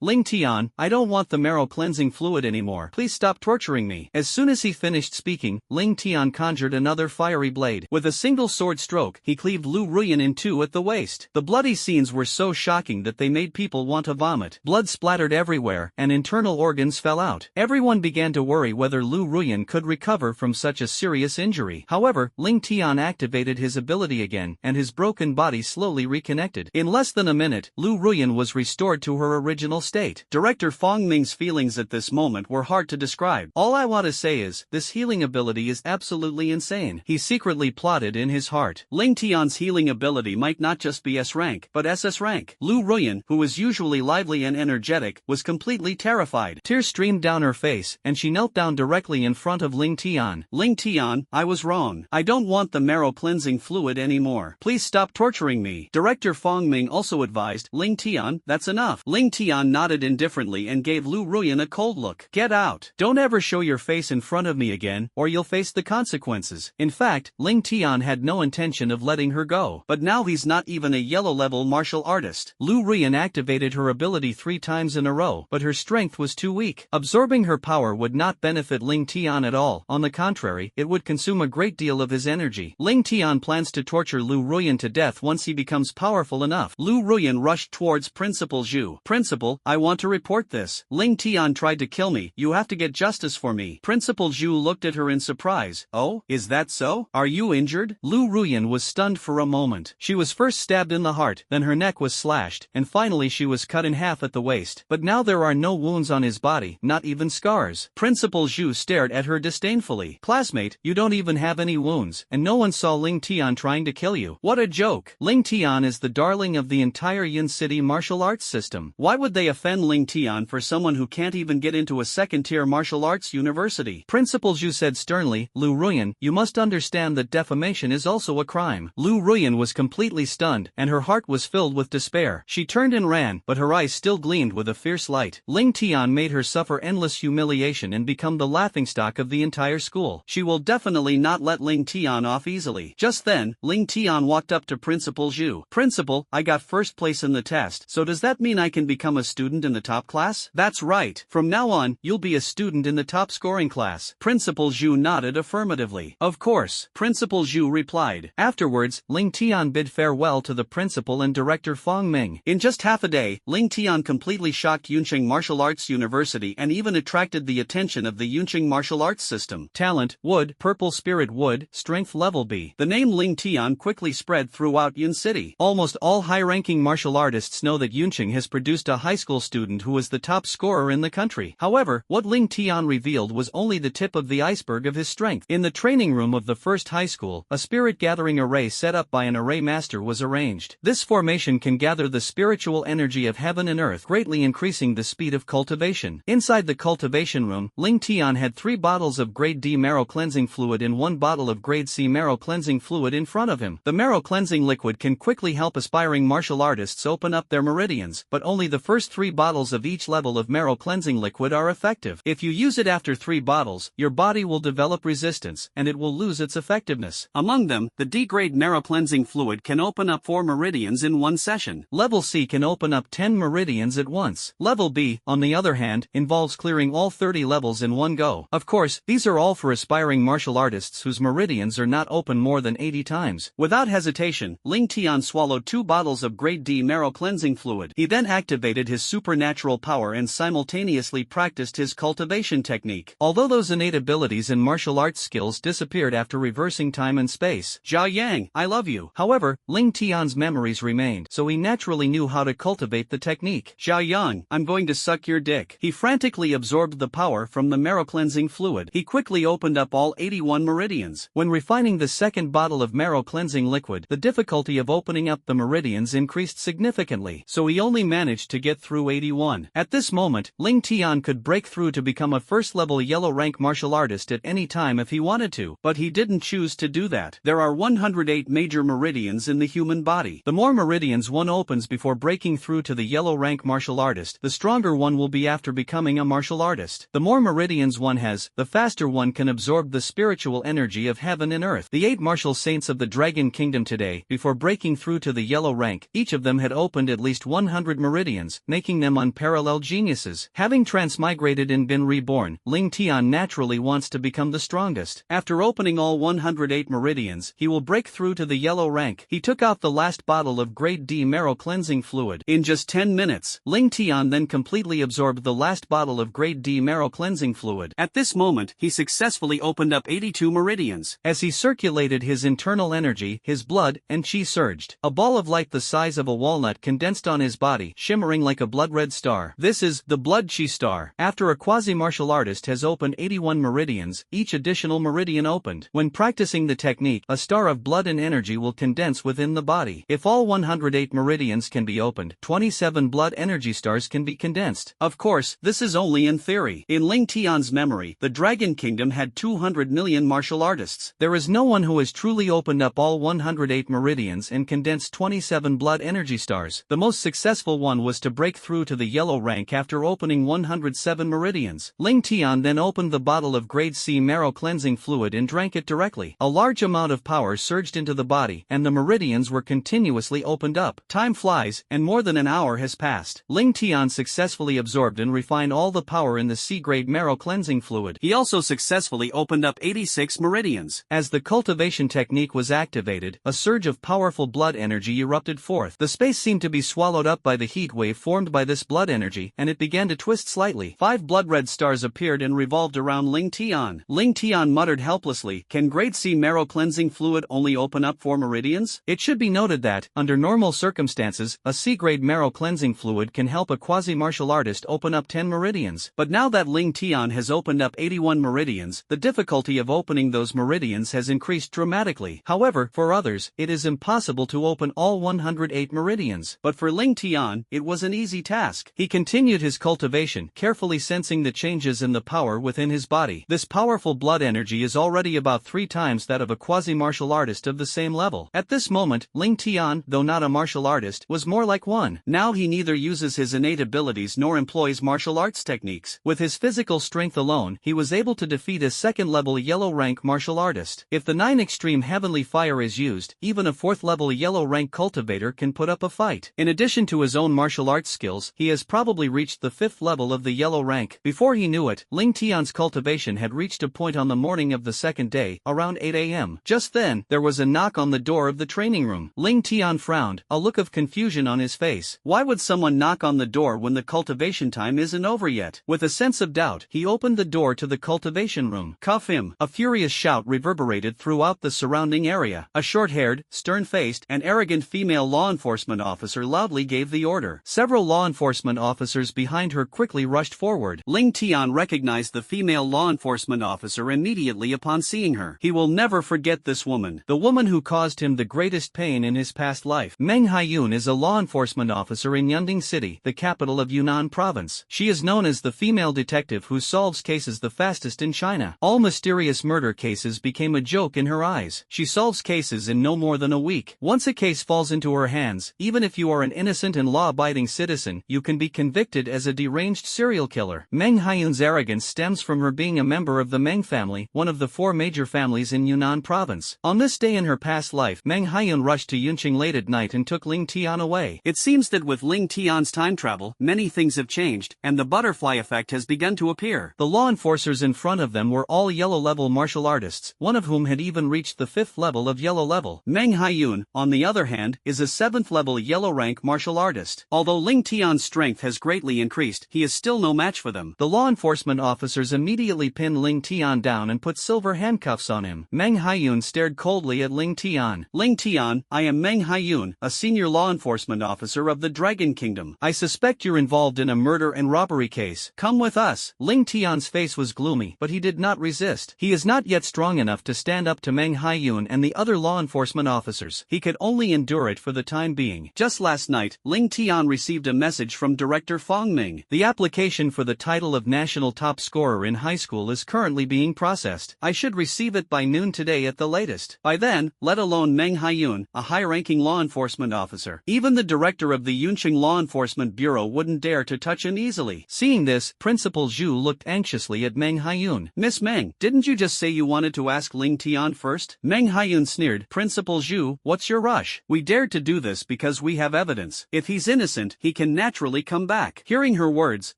Ling Tian, I don't want the marrow cleansing fluid anymore. Please stop torturing me. As soon as he finished speaking, Ling Tian conjured another fiery blade. With a single sword stroke, he cleaved Lu Ruyan in two at the waist. The bloody scenes were so shocking that they made people want to vomit. Blood splattered everywhere, and internal organs fell out. Everyone began to worry whether Lu Ruyan could recover from such a serious injury. However, Ling Tian activated his ability again, and his broken broken body slowly reconnected. In less than a minute, Lu Ruyan was restored to her original state. Director Fong Ming's feelings at this moment were hard to describe. All I want to say is, this healing ability is absolutely insane. He secretly plotted in his heart. Ling Tian's healing ability might not just be S rank, but SS rank. Lu Ruyan, who was usually lively and energetic, was completely terrified. Tears streamed down her face, and she knelt down directly in front of Ling Tian. Ling Tian, I was wrong. I don't want the marrow cleansing fluid anymore. Please stop torturing me. Director Fong Ming also advised, Ling Tian, that's enough. Ling Tian nodded indifferently and gave Lu Ruyan a cold look. Get out. Don't ever show your face in front of me again, or you'll face the consequences. In fact, Ling Tian had no intention of letting her go. But now he's not even a yellow-level martial artist. Lu Ruyan activated her ability 3 times in a row, but her strength was too weak. Absorbing her power would not benefit Ling Tian at all. On the contrary, it would consume a great deal of his energy. Ling Tian plans to torture Lu Ruyan to death once he becomes powerful enough. Lu Ruyan rushed towards Principal Zhu. Principal, I want to report this. Ling Tian tried to kill me. You have to get justice for me. Principal Zhu looked at her in surprise. Oh, is that so? Are you injured? Lu Ruyan was stunned for a moment. She was first stabbed in the heart, then her neck was slashed, and finally she was cut in half at the waist. But now there are no wounds on his body, not even scars. Principal Zhu stared at her disdainfully. Classmate, you don't even have any wounds, and no one saw Ling Tian trying to kill you. What a joke. Ling Tian is the darling of the entire Yin City martial arts system. Why would they offend Ling Tian for someone who can't even get into a second-tier martial arts university? Principal Zhu said sternly, Lu Ruyan, you must understand that defamation is also a crime. Lu Ruyan was completely stunned, and her heart was filled with despair. She turned and ran, but her eyes still gleamed with a fierce light. Ling Tian made her suffer endless humiliation and become the laughingstock of the entire school. She will definitely not let Ling Tian off easily. Just then, Ling Tian walked up to Principal Zhu. Principal, I got first place in the test, so does that mean I can become a student in the top class? That's right. From now on, you'll be a student in the top scoring class. Principal Zhu nodded affirmatively. Of course, Principal Zhu replied. Afterwards, Ling Tian bid farewell to the principal and director Fong Ming. In just half a day, Ling Tian completely shocked Yunqing Martial Arts University and even attracted the attention of the Yunqing martial arts system. Talent, Wood, Purple Spirit Wood, Strength Level B. The name Ling Tian quickly spread throughout Yun City. Almost all high-ranking martial artists know that Yunqing has produced a high school student who is the top scorer in the country. However, what Ling Tian revealed was only the tip of the iceberg of his strength. In the training room of the first high school, a spirit-gathering array set up by an array master was arranged. This formation can gather the spiritual energy of heaven and earth, greatly increasing the speed of cultivation. Inside the cultivation room, Ling Tian had 3 bottles of grade D marrow cleansing fluid and 1 bottle of grade C marrow cleansing fluid in front of him. The marrow cleansing liquid can quickly help aspiring martial artists open up their meridians, but only the first 3 bottles of each level of marrow cleansing liquid are effective. If you use it after 3 bottles, your body will develop resistance, and it will lose its effectiveness. Among them, the D-grade marrow cleansing fluid can open up 4 meridians in one session. Level C can open up 10 meridians at once. Level B, on the other hand, involves clearing all 30 levels in one go. Of course, these are all for aspiring martial artists whose meridians are not open more than 80 times. Without hesitation, Ling Tian swallowed 2 bottles of grade D marrow cleansing fluid. He then activated his supernatural power and simultaneously practiced his cultivation technique. Although those innate abilities and martial arts skills disappeared after reversing time and space, Zhao Yang, I love you. However, Ling Tian's memories remained, so he naturally knew how to cultivate the technique. Zhao Yang, I'm going to suck your dick. He frantically absorbed the power from the marrow cleansing fluid. He quickly opened up all 81 meridians. When refining the second bottle of marrow cleansing liquid, the difficulty of opening up the meridians increased significantly, so he only managed to get through 81. At this moment, Ling Tian could break through to become a first-level yellow-rank martial artist at any time if he wanted to, but he didn't choose to do that. There are 108 major meridians in the human body. The more meridians one opens before breaking through to the yellow-rank martial artist, the stronger one will be after becoming a martial artist. The more meridians one has, the faster one can absorb the spiritual energy of heaven and earth. The 8 martial saints of the Dragon Kingdom today, before breaking through to the yellow rank, each of them had opened at least 100 meridians, making them unparalleled geniuses. Having transmigrated and been reborn, Ling Tian naturally wants to become the strongest. After opening all 108 meridians, he will break through to the yellow rank. He took out the last bottle of grade D marrow cleansing fluid. In just 10 minutes, Ling Tian then completely absorbed the last bottle of grade D marrow cleansing fluid. At this moment, he successfully opened up 82 meridians. As he circulated his internal energy, his blood blood, and chi surged. A ball of light the size of a walnut condensed on his body, shimmering like a blood-red star. This is the blood chi star. After a quasi-martial artist has opened 81 meridians, each additional meridian opened. When practicing the technique, a star of blood and energy will condense within the body. If all 108 meridians can be opened, 27 blood energy stars can be condensed. Of course, this is only in theory. In Ling Tian's memory, the Dragon Kingdom had 200 million martial artists. There is no one who has truly opened up all 108 meridians and condensed 27 blood energy stars. The most successful one was to break through to the yellow rank after opening 107 meridians. Ling Tian then opened the bottle of grade C marrow cleansing fluid and drank it directly. A large amount of power surged into the body, and the meridians were continuously opened up. Time flies, and more than an hour has passed. Ling Tian successfully absorbed and refined all the power in the C-grade marrow cleansing fluid. He also successfully opened up 86 meridians. As the cultivation technique was activated, a surge of powerful blood energy erupted forth. The space seemed to be swallowed up by the heat wave formed by this blood energy, and it began to twist slightly. 5 blood-red stars appeared and revolved around Ling Tian. Ling Tian muttered helplessly, "Can grade C marrow cleansing fluid only open up 4 meridians?" It should be noted that, under normal circumstances, a C-grade marrow cleansing fluid can help a quasi-martial artist open up 10 meridians. But now that Ling Tian has opened up 81 meridians, the difficulty of opening those meridians has increased dramatically. However, for others, it is impossible to open all 108 meridians. But for Ling Tian, it was an easy task. He continued his cultivation, carefully sensing the changes in the power within his body. This powerful blood energy is already about 3 times that of a quasi-martial artist of the same level. At this moment, Ling Tian, though not a martial artist, was more like one. Now he neither uses his innate abilities nor employs martial arts techniques. With his physical strength alone, he was able to defeat a second-level yellow-rank martial artist. If the 9 extreme heavenly fire is used, even a 4th-level yellow-rank cultivator can put up a fight. In addition to his own martial arts skills, he has probably reached the 5th level of the yellow rank. Before he knew it, Ling Tian's cultivation had reached a point on the morning of the second day, around 8 a.m. Just then, there was a knock on the door of the training room. Ling Tian frowned, a look of confusion on his face. Why would someone knock on the door when the cultivation time isn't over yet? With a sense of doubt, he opened the door to the cultivation room. "Cuff him!" A furious shout reverberated throughout the surrounding area. A short-haired, stern-faced, and arrogant female law enforcement officer loudly gave the order. Several law enforcement officers behind her quickly rushed forward. Ling Tian recognized the female law enforcement officer immediately upon seeing her. He will never forget this woman, the woman who caused him the greatest pain in his past life. Meng Haiyun is a law enforcement officer in Yunding City, the capital of Yunnan province. She is known as the female detective who solves cases the fastest in China. All mysterious murder cases became a joke in her eyes. She solves cases in no more than a week. Once a case falls into her hands, even if you are an innocent and law-abiding citizen, you can be convicted as a deranged serial killer. Meng Haiyun's arrogance stems from her being a member of the Meng family, one of the 4 major families in Yunnan province. On this day in her past life, Meng Haiyun rushed to Yunqing late at night and took Ling Tian away. It seems that with Ling Tian's time travel, many things have changed, and the butterfly effect has begun to appear. The law enforcers in front of them were all yellow-level martial artists, one of whom had even reached the 5th level of yellow level. Meng Haiyun, on the other hand, is a 7th-level yellow-rank martial artist. Although Ling Tian's strength has greatly increased, he is still no match for them. The law enforcement officers immediately pinned Ling Tian down and put silver handcuffs on him. Meng Haiyun stared coldly at Ling Tian. "Ling Tian, I am Meng Haiyun, a senior law enforcement officer of the Dragon Kingdom. I suspect you're involved in a murder and robbery case. Come with us." Ling Tian's face was gloomy, but he did not resist. He is not yet strong enough to stand up to Meng Haiyun and the other law enforcement officers. He could only endure it for the time being. Just last night, Ling Tian received a message from Director Fong Ming. The application for the title of national top scorer in high school is currently being processed. I should receive it by noon today at the latest. By then, let alone Meng Haiyun, a high-ranking law enforcement officer. Even the director of the Yunqing Law Enforcement Bureau wouldn't dare to touch him easily. Seeing this, Principal Zhu looked anxiously at Meng Haiyun. "Miss Meng, didn't you just say you wanted to ask Ling Tian first?" Meng Haiyun sneered. "Principal Zhu, what's your rush? We dared to do this because we have evidence. If he's innocent, he can naturally come back." Hearing her words,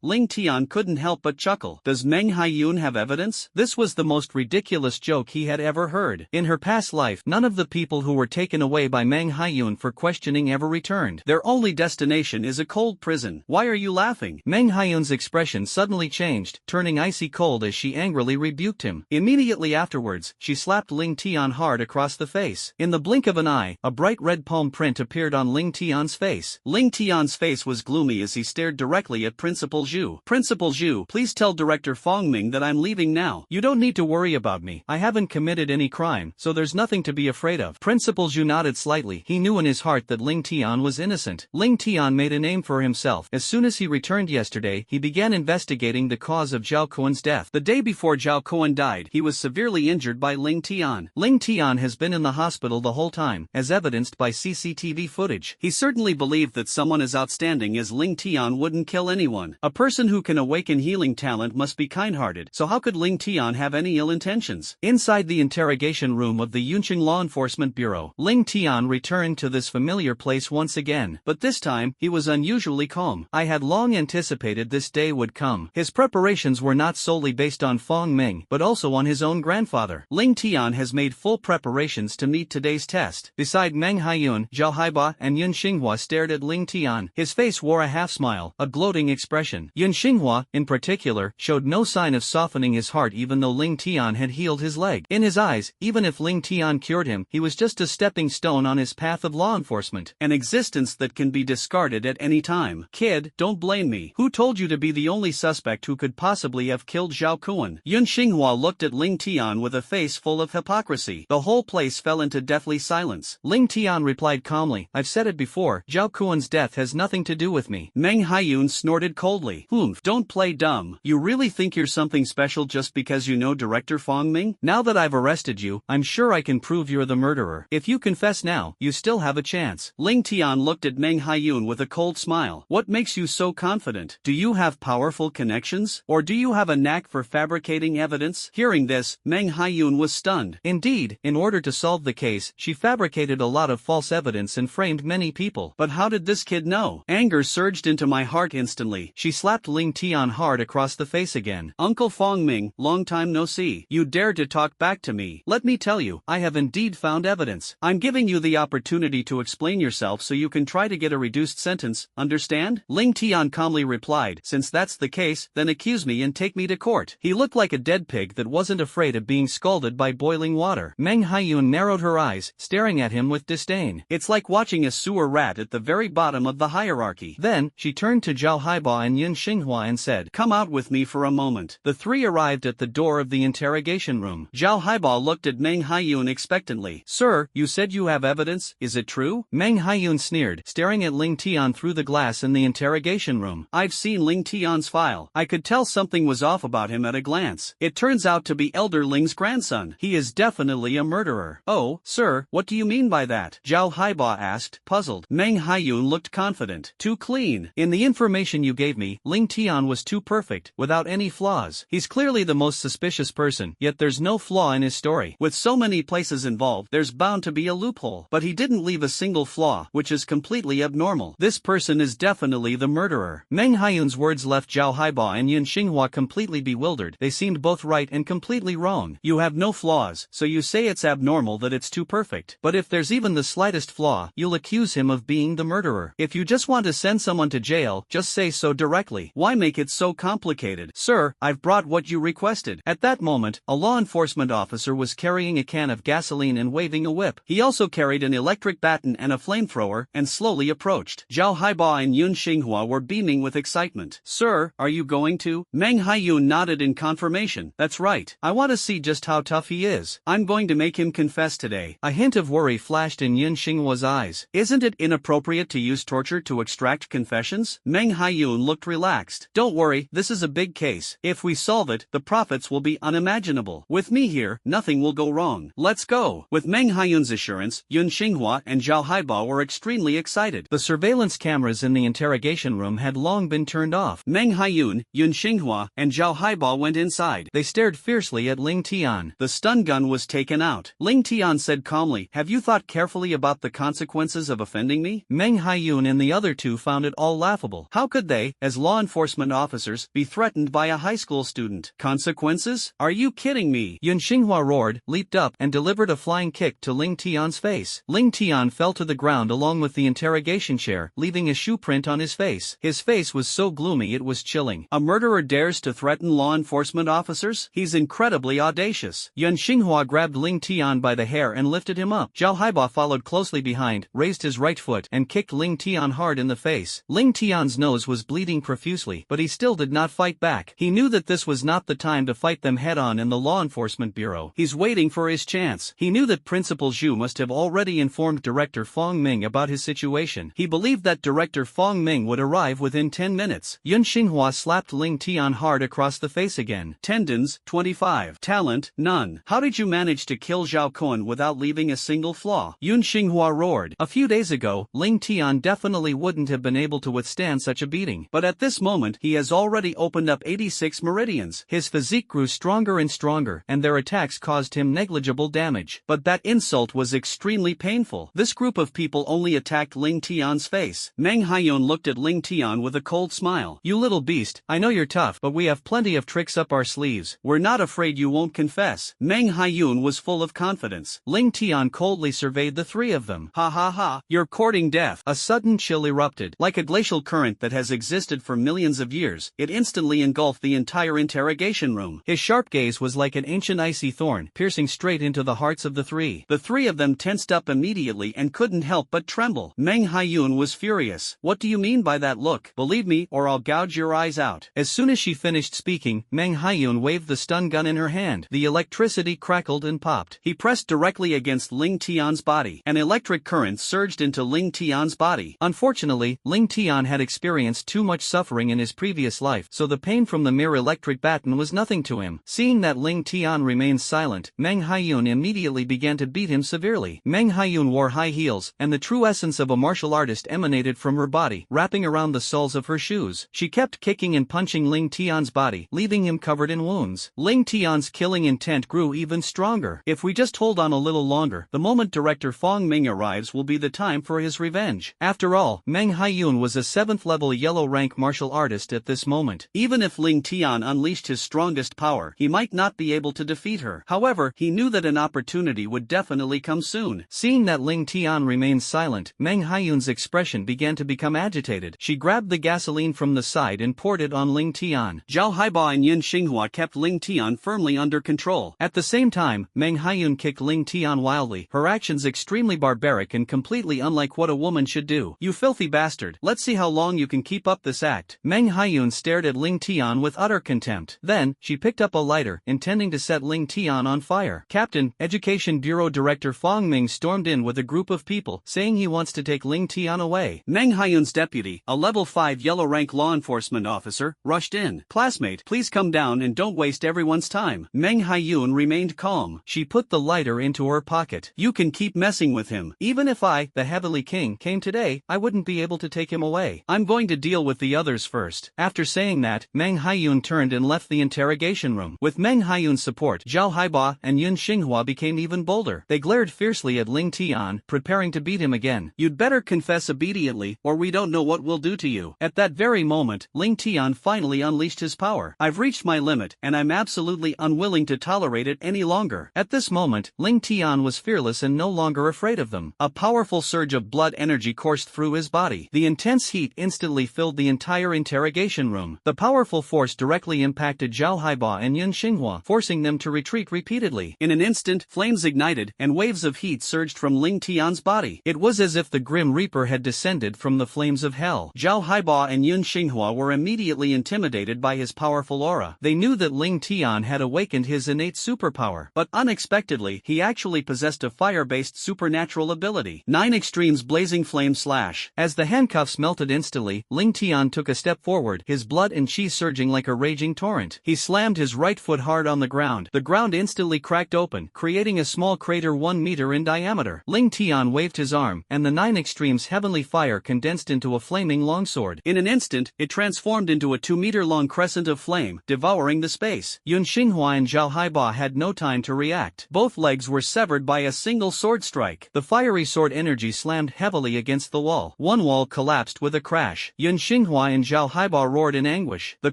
Ling Tian couldn't help but chuckle. Does Meng Haiyun have evidence? This was the most ridiculous joke he had ever heard. In her past life, none of the people who were taken away by Meng Haiyun for questioning ever returned. Their only destination is a cold prison. "Why are you laughing?" Meng Haiyun's expression suddenly changed, turning icy cold as she angrily rebuked him. Immediately afterwards, she slapped Ling Tian hard across the face. In the the blink of an eye, a bright red palm print appeared on Ling Tian's face. Ling Tian's face was gloomy as he stared directly at Principal Zhu. Principal Zhu, please tell Director Fong Ming that I'm leaving now. You don't need to worry about me. I haven't committed any crime, so there's nothing to be afraid of. Principal Zhu nodded slightly. He knew in his heart that Ling Tian was innocent. Ling Tian made a name for himself. As soon as he returned yesterday, he began investigating the cause of Zhao Kuan's death. The day before Zhao Kuan died, he was severely injured by Ling Tian. Ling Tian has been in the hospital the whole time, as evidenced by CCTV footage. He certainly believed that someone as outstanding as Ling Tian wouldn't kill anyone. A person who can awaken healing talent must be kind-hearted, so how could Ling Tian have any ill intentions? Inside the interrogation room of the Yunqing Law Enforcement Bureau, Ling Tian returned to this familiar place once again, but this time, he was unusually calm. I had long anticipated this day would come. His preparations were not solely based on Fong Ming, but also on his own grandfather. Ling Tian has made full preparations to meet today's test. Beside Meng Haiyun, Zhao Haiba and Yun Xinghua stared at Ling Tian. His face wore a half-smile, a gloating expression. Yun Xinghua, in particular, showed no sign of softening his heart even though Ling Tian had healed his leg. In his eyes, even if Ling Tian cured him, he was just a stepping stone on his path of law enforcement, an existence that can be discarded at any time. Kid, don't blame me. Who told you to be the only suspect who could possibly have killed Zhao Kuan? Yun Xinghua looked at Ling Tian with a face full of hypocrisy. The whole place fell into deathly silence. Ling Tian replied calmly, I've said it before, Zhao Kuan's death has nothing to do with me. Meng Haiyun snorted coldly. Don't play dumb. You really think you're something special just because you know Director Fong Ming? Now that I've arrested you, I'm sure I can prove you're the murderer. If you confess now, you still have a chance. Ling Tian looked at Meng Haiyun with a cold smile. What makes you so confident? Do you have powerful connections? Or do you have a knack for fabricating evidence? Hearing this, Meng Haiyun was stunned. Indeed, in order to solve the case, she fabricated a lot of false evidence and framed many people. But how did this kid know? Anger surged into my heart instantly. She slapped Ling Tian hard across the face again. Uncle Fong Ming, long time no see. You dared to talk back to me. Let me tell you, I have indeed found evidence. I'm giving you the opportunity to explain yourself so you can try to get a reduced sentence, understand? Ling Tian calmly replied, since that's the case, then accuse me and take me to court. He looked like a dead pig that wasn't afraid of being scalded by boiling water. Meng Haiyun narrowed her eyes, staring at him with disdain. It's like watching a sewer rat at the very bottom of the hierarchy. Then, she turned to Zhao Haiba and Yun Xinghua and said, come out with me for a moment. The three arrived at the door of the interrogation room. Zhao Haiba looked at Meng Haiyun expectantly. Sir, you said you have evidence, is it true? Meng Haiyun sneered, staring at Ling Tian through the glass in the interrogation room. I've seen Ling Tian's file. I could tell something was off about him at a glance. It turns out to be Elder Ling's grandson. He is definitely a murderer. Oh, sir, what do you mean by that? Zhao Haiba asked, puzzled. Meng Haiyun looked confident. Too clean. In the information you gave me, Ling Tian was too perfect, without any flaws. He's clearly the most suspicious person, yet there's no flaw in his story. With so many places involved, there's bound to be a loophole. But he didn't leave a single flaw, which is completely abnormal. This person is definitely the murderer. Meng Haiyun's words left Zhao Haiba and Yun Xinghua completely bewildered. They seemed both right and completely wrong. You have no flaws, so you say it's abnormal that it's too perfect. But if there's even the slightest flaw, you'll accuse him of being the murderer. If you just want to send someone to jail, just say so directly. Why make it so complicated? Sir, I've brought what you requested. At that moment, a law enforcement officer was carrying a can of gasoline and waving a whip. He also carried an electric baton and a flamethrower, and slowly approached. Zhao Haiba and Yun Xinghua were beaming with excitement. Sir, are you going to? Meng Haiyun nodded in confirmation. That's right. I want to see just how tough he is. I'm going to make him confess today. A hint of worry flashed in Yun Xinghua's eyes. Isn't it inappropriate to use torture to extract confessions? Meng Haiyun looked relaxed. Don't worry, this is a big case. If we solve it, the profits will be unimaginable. With me here, nothing will go wrong. Let's go. With Meng Haiyun's assurance, Yun Xinghua and Zhao Haiba were extremely excited. The surveillance cameras in the interrogation room had long been turned off. Meng Haiyun, Yun Xinghua, and Zhao Haiba went inside. They stared fiercely at Ling Tian. The stun gun was taken out. Ling Tian said calmly, have you thought carefully about the consequences of offending me? Meng Haiyun and the other two found it all laughable. How could they, as law enforcement officers, be threatened by a high school student? Consequences? Are you kidding me? Yun Xinghua roared, leaped up, and delivered a flying kick to Ling Tian's face. Ling Tian fell to the ground along with the interrogation chair, leaving a shoe print on his face. His face was so gloomy it was chilling. A murderer dares to threaten law enforcement officers? He's incredibly audacious. Yun Xinghua grabbed Ling Tian by the hair and lifted lifted him up. Zhao Haiba followed closely behind, raised his right foot and kicked Ling Tian hard in the face. Ling Tian's nose was bleeding profusely, but he still did not fight back. He knew that this was not the time to fight them head-on in the law enforcement bureau. He's waiting for his chance. He knew that Principal Zhu must have already informed Director Fong Ming about his situation. He believed that Director Fong Ming would arrive within 10 minutes. Yun Xinghua slapped Ling Tian hard across the face again. Tendons, 25. Talent, none. How did you manage to kill Zhao Kuan without leaving a single flaw? Yun Xinghua roared. A few days ago, Ling Tian definitely wouldn't have been able to withstand such a beating. But at this moment, he has already opened up 86 meridians. His physique grew stronger and stronger, and their attacks caused him negligible damage. But that insult was extremely painful. This group of people only attacked Ling Tian's face. Meng Haiyun looked at Ling Tian with a cold smile. You little beast, I know you're tough, but we have plenty of tricks up our sleeves. We're not afraid you won't confess. Meng Haiyun was full of confidence. Ling Tian coldly surveyed the three of them. Ha ha ha, you're courting death. A sudden chill erupted. Like a glacial current that has existed for millions of years, it instantly engulfed the entire interrogation room. His sharp gaze was like an ancient icy thorn, piercing straight into the hearts of the three. The three of them tensed up immediately and couldn't help but tremble. Meng Haiyun was furious. What do you mean by that look? Believe me, or I'll gouge your eyes out. As soon as she finished speaking, Meng Haiyun waved the stun gun in her hand. The electricity crackled and popped. He pressed directly against Ling Tian's body. An electric current surged into Ling Tian's body. Unfortunately, Ling Tian had experienced too much suffering in his previous life, so the pain from the mere electric baton was nothing to him. Seeing that Ling Tian remained silent, Meng Haiyun immediately began to beat him severely. Meng Haiyun wore high heels, and the true essence of a martial artist emanated from her body, wrapping around the soles of her shoes. She kept kicking and punching Ling Tian's body, leaving him covered in wounds. Ling Tian's killing intent grew even stronger. If we just hold on a little longer, the moment Director Fong Ming arrives will be the time for his revenge. After all, Meng Haiyun was a 7th-level yellow-rank martial artist at this moment. Even if Ling Tian unleashed his strongest power, he might not be able to defeat her. However, he knew that an opportunity would definitely come soon. Seeing that Ling Tian remained silent, Meng Haiyun's expression began to become agitated. She grabbed the gasoline from the side and poured it on Ling Tian. Zhao Haiba and Yun Xinghua kept Ling Tian firmly under control. At the same time, Meng Haiyun kicked Ling Tian wildly, her actions extremely barbaric and completely unlike what a woman should do. You filthy bastard, let's see how long you can keep up this act. Meng Haiyun stared at Ling Tian with utter contempt. Then, she picked up a lighter, intending to set Ling Tian on fire. Captain, Education Bureau Director Fong Ming stormed in with a group of people, saying he wants to take Ling Tian away. Meng Haiyun's deputy, a level 5 yellow-rank law enforcement officer, rushed in. Classmate, please come down and don't waste everyone's time. Meng Haiyun remained calm. She put the lighter into her pocket. You can keep messing with him. Even if I, the Heavenly King, came today, I wouldn't be able to take him away. I'm going to deal with the others first. After saying that, Meng Haiyun turned and left the interrogation room. With Meng Haiyun's support, Zhao Haiba and Yun Xinghua became even bolder. They glared fiercely at Ling Tian, preparing to beat him again. You'd better confess immediately, or we don't know what we'll do to you. At that very moment, Ling Tian finally unleashed his power. I've reached my limit, and I'm absolutely unwilling to tolerate it any longer. At this moment, Ling Tian was fearless and no longer afraid of them. A powerful surge of blood energy coursed through his body. The intense heat instantly filled the entire interrogation room. The powerful force directly impacted Zhao Haiba and Yun Xinghua, forcing them to retreat repeatedly. In an instant, flames ignited, and waves of heat surged from Ling Tian's body. It was as if the Grim Reaper had descended from the flames of hell. Zhao Haiba and Yun Xinghua were immediately intimidated by his powerful aura. They knew that Ling Tian had awakened his innate superpower, but unexpectedly, he actually possessed a fire-based supernatural ability. 9 Extremes Blazing Flame Slash. As the handcuffs melted instantly, Ling Tian took a step forward, his blood and chi surging like a raging torrent. He slammed his right foot hard on the ground. The ground instantly cracked open, creating a small crater 1 meter in diameter. Ling Tian waved his arm, and the 9 Extremes heavenly fire condensed into a flaming longsword. In an instant, it transformed into a 2-meter-long crescent of flame, devouring the space. Yun Xinghua and Zhao Haiba had no time to react. Both legs were severed by a single sword strike. The fiery sword energy slammed heavily against the wall. One wall collapsed with a crash. Yun Xinghua and Zhao Haiba roared in anguish. The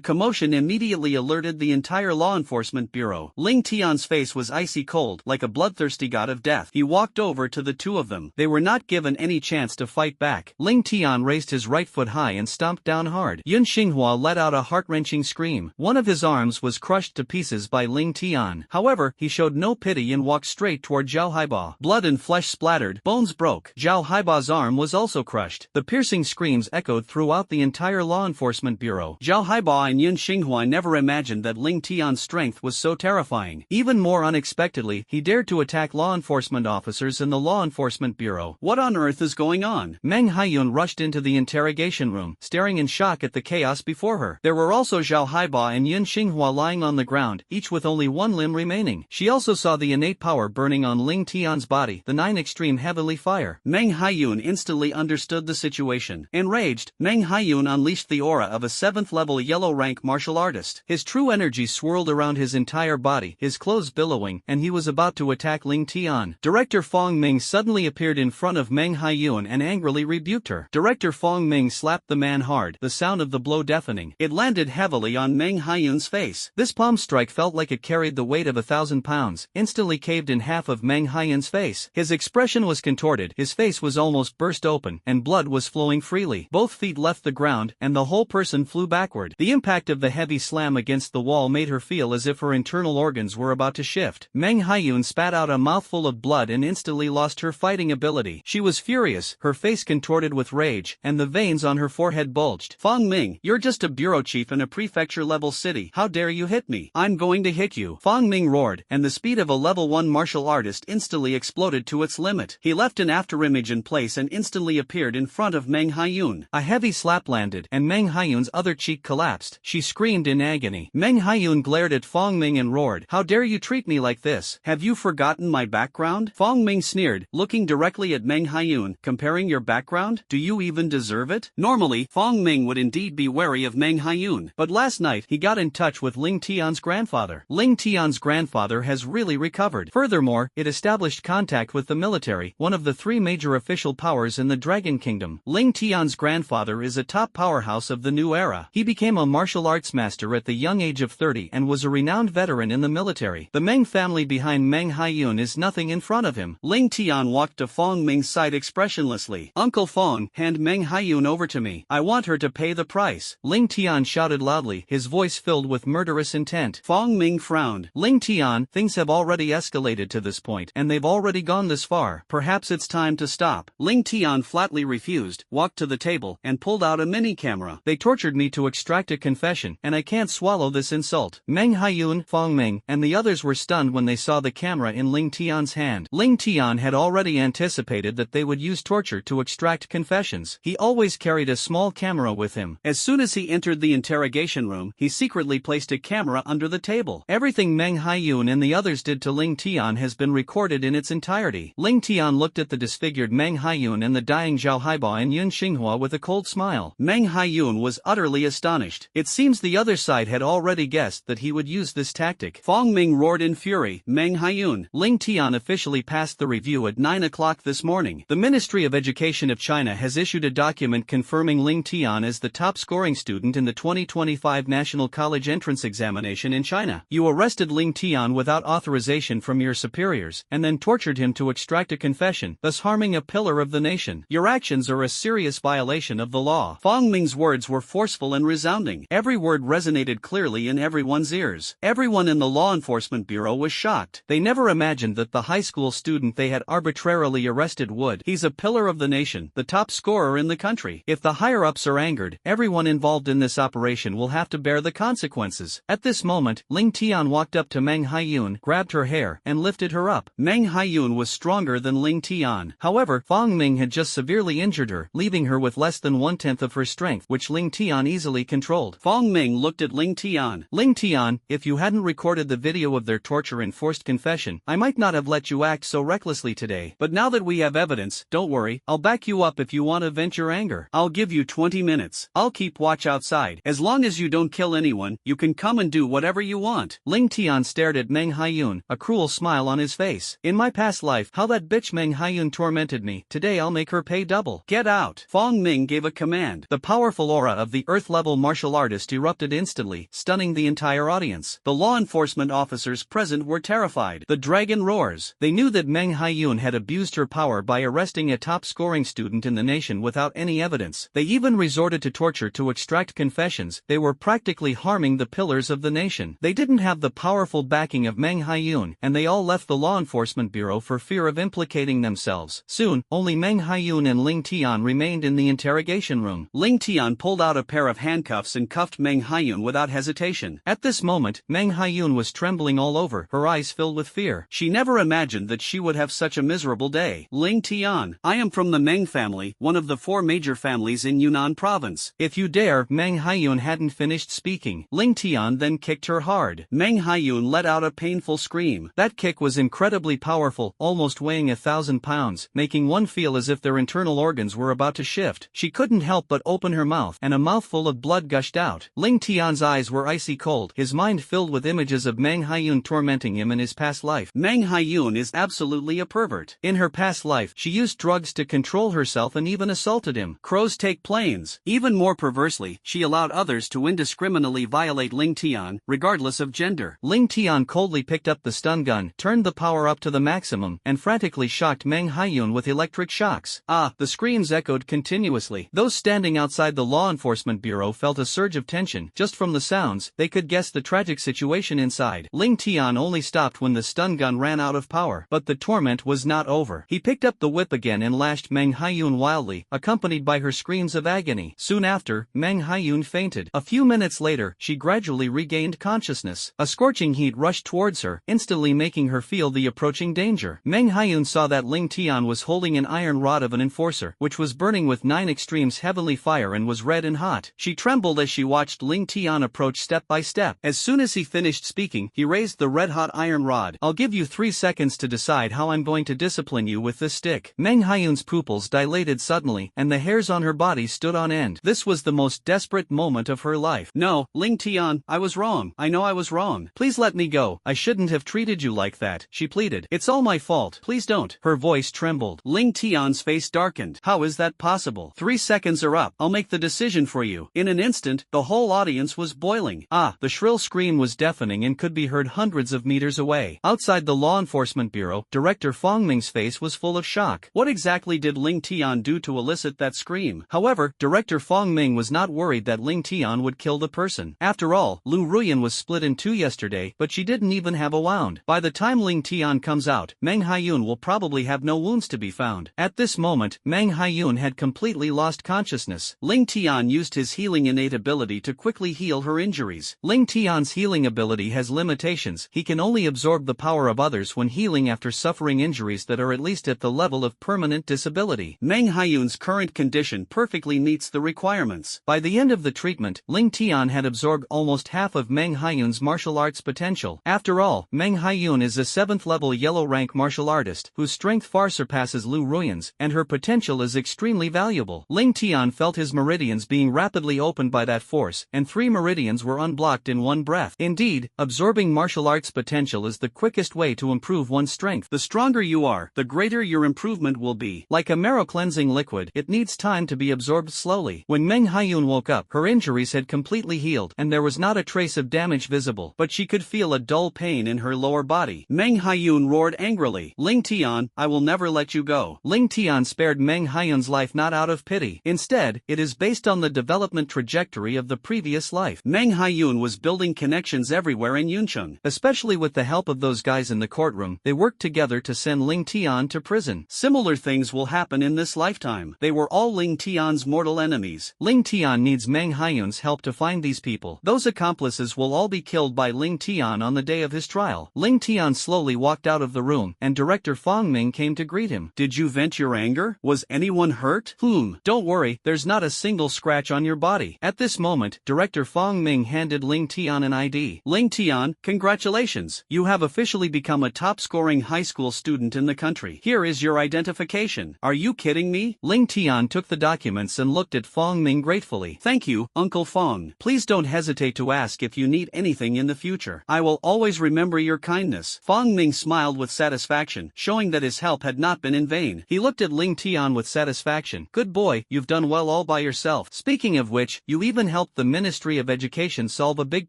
commotion immediately alerted the entire law enforcement bureau. Ling Tian's face was icy cold, like a bloodthirsty god of death. He walked over to the two of them. They were not given any chance to fight back. Ling Tian raised his right foot high and stomped down hard. Yun Xinghua let out a heart-wrenching scream. One of his arms was crushed to pieces by Ling Tian. However, he showed no pity and walked straight toward Zhao Zhao Haiba. Blood and flesh splattered, bones broke. Zhao Haiba's arm was also crushed. The piercing screams echoed throughout the entire law enforcement bureau. Zhao Haiba and Yun Xinghua never imagined that Ling Tian's strength was so terrifying. Even more unexpectedly, he dared to attack law enforcement officers in the law enforcement bureau. What on earth is going on? Meng Haiyun rushed into the interrogation room, staring in shock at the chaos before her. There were also Zhao Haiba and Yun Xinghua lying on the ground, each with only one limb remaining. She also saw the innate power burning on Ling Tian's body, the 9 extreme heavenly fire. Meng Haiyun instantly understood the situation. Enraged, Meng Haiyun unleashed the aura of a 7th level yellow rank martial artist. His true energy swirled around his entire body, his clothes billowing, and he was about to attack Ling Tian. Director Fong Ming suddenly appeared in front of Meng Haiyun and angrily rebuked her. Director Fong Ming slapped the man hard, the sound of the blow deafening. It landed heavily on Meng Haiyun's face. This palm strike felt like it carried the weight of 1,000 pounds, instantly caved in half of Meng Haiyun's face. His expression was contorted, his face was almost burst open, and blood was flowing freely. Both feet left the ground, and the whole person flew backward. The impact of the heavy slam against the wall made her feel as if her internal organs were about to shift. Meng Haiyun spat out a mouthful of blood and instantly lost her fighting ability. She was furious, her face contorted with rage, and the veins on her forehead bulged. Fong Ming, you're just a bureau chief in a prefecture-level city. How dare you hit me? I'm going to hit you. Fong Ming roared, and the speed of a level 1 martial artist instantly exploded to its limit. He left an afterimage in place and instantly appeared in front of Meng Haiyun. A heavy slap landed, and Meng Haiyun's other cheek collapsed. She screamed in agony. Meng Haiyun glared at Fong Ming and roared, "How dare you treat me like this? Have you forgotten my background?" Fong Ming sneered, looking directly at Meng Haiyun. "Comparing your background? Do you even deserve it?" Normally, Fong Ming would indeed be wary of Meng Haiyun, but last night he got in touch with Ling Tian's grandfather. Ling Tian's grandfather has really recovered. Furthermore, it established contact with the military, one of the 3 major official powers in the Dragon Kingdom. Ling Tian's grandfather is a top powerhouse of the new era. He became a martial arts master at the young age of 30 and was a renowned veteran in the military. The Meng family behind Meng Haiyun is nothing in front of him. Ling Tian walked to Fong Ming's side expressionlessly. "Uncle Fong, hand Meng Haiyun over to me. I want her to pay the price." Ling Tian shouted loudly, his voice filled with murderous intent. Fong Ming frowned. "Ling Tian, things have already escalated to this point, and they've already gone this far. Perhaps it's time to stop." Ling Tian flatly refused, walked to the table, and pulled out a mini-camera. "They tortured me to extract a confession, and I can't swallow this insult." Meng Haiyun, Fong Ming, and the others were stunned when they saw the camera in Ling Tian's hand. Ling Tian had already anticipated that they would use torture to extract confessions. He always carried a small camera with him. As soon as he entered the interrogation room, he secretly placed a camera under the table. Everything Meng Haiyun and the others did to Ling Tian has been recorded in its entirety. Ling Tian looked at the disfigured Meng Haiyun and the dying Zhao Haiba and Yun Xinghua with a cold smile. Meng Haiyun was utterly astonished. It seems the other side had already guessed that he would use this tactic. Fong Ming roared in fury, "Meng Haiyun, Ling Tian officially passed the review at 9 o'clock this morning. The Ministry of Education of China has issued a document confirming Ling Tian as the top-scoring student in the 2025 National College Entrance Examination in China. You arrested Ling Tian without authorization from your superiors, and then tortured him to extract a confession, thus harming a pillar of the nation. Your actions are a serious violation of the law." Fong Ming's words were forceful and resounding. Every word resonated clearly in everyone's ears. Everyone in the Law Enforcement Bureau was shocked. They never imagined that the high school student they had arbitrarily arrested would. He's a pillar of the nation, the top scorer in the country. If the higher-ups are angered, everyone involved in this operation will have to bear the consequences. At this moment, Ling Tian walked up to Meng Haiyun, grabbed her hair, and lifted her up. Meng Haiyun was stronger than Ling Tian. However, Fong Ming had just severely injured her, leaving her with less than 1/10 of her strength, which Ling Tian easily controlled. Fong Ming looked at Ling Tian. "Ling Tian, if you hadn't recorded the video of their torture and forced confession, I might not have let you act so recklessly today. But now that we have evidence, don't worry, I'll back you up if you want to vent your anger. I'll give you 20 minutes. I'll keep watch outside. As long as you don't kill anyone, you can come and do whatever you want." Ling Tian stared at Meng Haiyun, a cruel smile on his face. "In my past life, how that bitch Meng Haiyun tormented me. Today I'll make her pay double. Get out." Fong Ming gave a command. The powerful aura of the Earth-level martial artist erupted instantly, stunning the entire audience. The law enforcement officers present were terrified. The dragon roars. They knew that Meng Haiyun had abused her power by arresting a top-scoring student in the nation without any evidence. They even resorted to torture to extract confessions. They were practically harming the pillars of the nation. They didn't have the powerful backing of Meng Haiyun, and they all left the law enforcement enforcement bureau for fear of implicating themselves. Soon, only Meng Haiyun and Ling Tian remained in the interrogation room. Ling Tian pulled out a pair of handcuffs and cuffed Meng Haiyun without hesitation. At this moment, Meng Haiyun was trembling all over, her eyes filled with fear. She never imagined that she would have such a miserable day. Ling Tian, I am from the Meng family, one of the 4 major families in Yunnan province. If you dare. Meng Haiyun hadn't finished speaking. Ling Tian then kicked her hard. Meng Haiyun let out a painful scream. That kick was incredibly powerful, almost weighing 1,000 pounds, making one feel as if their internal organs were about to shift. She couldn't help but open her mouth, and a mouthful of blood gushed out. Ling Tian's eyes were icy cold, his mind filled with images of Meng Haiyun tormenting him in his past life. Meng Haiyun is absolutely a pervert. In her past life, she used drugs to control herself and even assaulted him. Crows take planes. Even more perversely, she allowed others to indiscriminately violate Ling Tian, regardless of gender. Ling Tian coldly picked up the stun gun, turned the power up to the maximum, and frantically shocked Meng Haiyun with electric shocks. The screams echoed continuously. Those standing outside the law enforcement bureau felt a surge of tension. Just from the sounds, they could guess the tragic situation inside. Ling Tian only stopped when the stun gun ran out of power. But the torment was not over. He picked up the whip again and lashed Meng Haiyun wildly, accompanied by her screams of agony. Soon after, Meng Haiyun fainted. A few minutes later, she gradually regained consciousness. A scorching heat rushed towards her, instantly making her feel the approaching danger. Meng Haiyun saw that Ling Tian was holding an iron rod of an enforcer, which was burning with 9 extremes heavenly fire and was red and hot. She trembled as she watched Ling Tian approach step by step. As soon as he finished speaking, he raised the red-hot iron rod. I'll give you 3 seconds to decide how I'm going to discipline you with this stick. Meng Haiyun's pupils dilated suddenly, and the hairs on her body stood on end. This was the most desperate moment of her life. No, Ling Tian, I was wrong. I know I was wrong. Please let me go. I shouldn't have treated you like that, she pleaded. It's all my fault. Please don't. Her voice trembled. Ling Tian's face darkened. How is that possible? 3 seconds are up. I'll make the decision for you. In an instant, the whole audience was boiling. The shrill scream was deafening and could be heard hundreds of meters away. Outside the law enforcement bureau, Director Fong Ming's face was full of shock. What exactly did Ling Tian do to elicit that scream? However, Director Fong Ming was not worried that Ling Tian would kill the person. After all, Lu Ruyan was split in 2 yesterday, but she didn't even have a wound. By the time Ling Tian comes out, Meng Haiyun will probably have no wounds to be found. At this moment, Meng Haiyun had completely lost consciousness. Ling Tian used his healing innate ability to quickly heal her injuries. Ling Tian's healing ability has limitations. He can only absorb the power of others when healing after suffering injuries that are at least at the level of permanent disability. Meng Haiyun's current condition perfectly meets the requirements. By the end of the treatment, Ling Tian had absorbed almost half of Meng Haiyun's martial arts potential. After all, Meng Haiyun is a 7th-level yellow-rank martial artist, whose strength far surpasses Lu Ruyan's, and her potential is extremely valuable. Ling Tian felt his meridians being rapidly opened by that force, and 3 meridians were unblocked in one breath. Indeed, absorbing martial arts potential is the quickest way to improve one's strength. The stronger you are, the greater your improvement will be. Like a marrow-cleansing liquid, it needs time to be absorbed slowly. When Meng Haiyun woke up, her injuries had completely healed, and there was not a trace of damage visible, but she could feel a dull pain in her lower body. Meng Haiyun roared angrily. Ling Tian, I will never let you go. Ling Tian spared Meng Haiyun's life not out of pity. Instead, it is based on the development trajectory of the previous life. Meng Haiyun was building connections everywhere in Yuncheng. Especially with the help of those guys in the courtroom, they worked together to send Ling Tian to prison. Similar things will happen in this lifetime. They were all Ling Tian's mortal enemies. Ling Tian needs Meng Haiyun's help to find these people. Those accomplices will all be killed by Ling Tian on the day of his trial. Ling Tian slowly walked out of the room, and Director Fong Ming came to greet him. Did you vent your anger? Was anyone hurt? Don't worry, there's not a single scratch on your body. At this moment, Director Fong Ming handed Ling Tian an ID. Ling Tian, congratulations. You have officially become a top-scoring high school student in the country. Here is your identification. Are you kidding me? Ling Tian took the documents and looked at Fong Ming gratefully. Thank you, Uncle Fong. Please don't hesitate to ask if you need anything in the future. I will always remember your kindness. Fong Ming smiled with satisfaction, showing that his help had not been in vain. He looked at Ling Tian with satisfaction. Good boy, you've done well all by yourself. Speaking of which, you even helped the Ministry of Education solve a big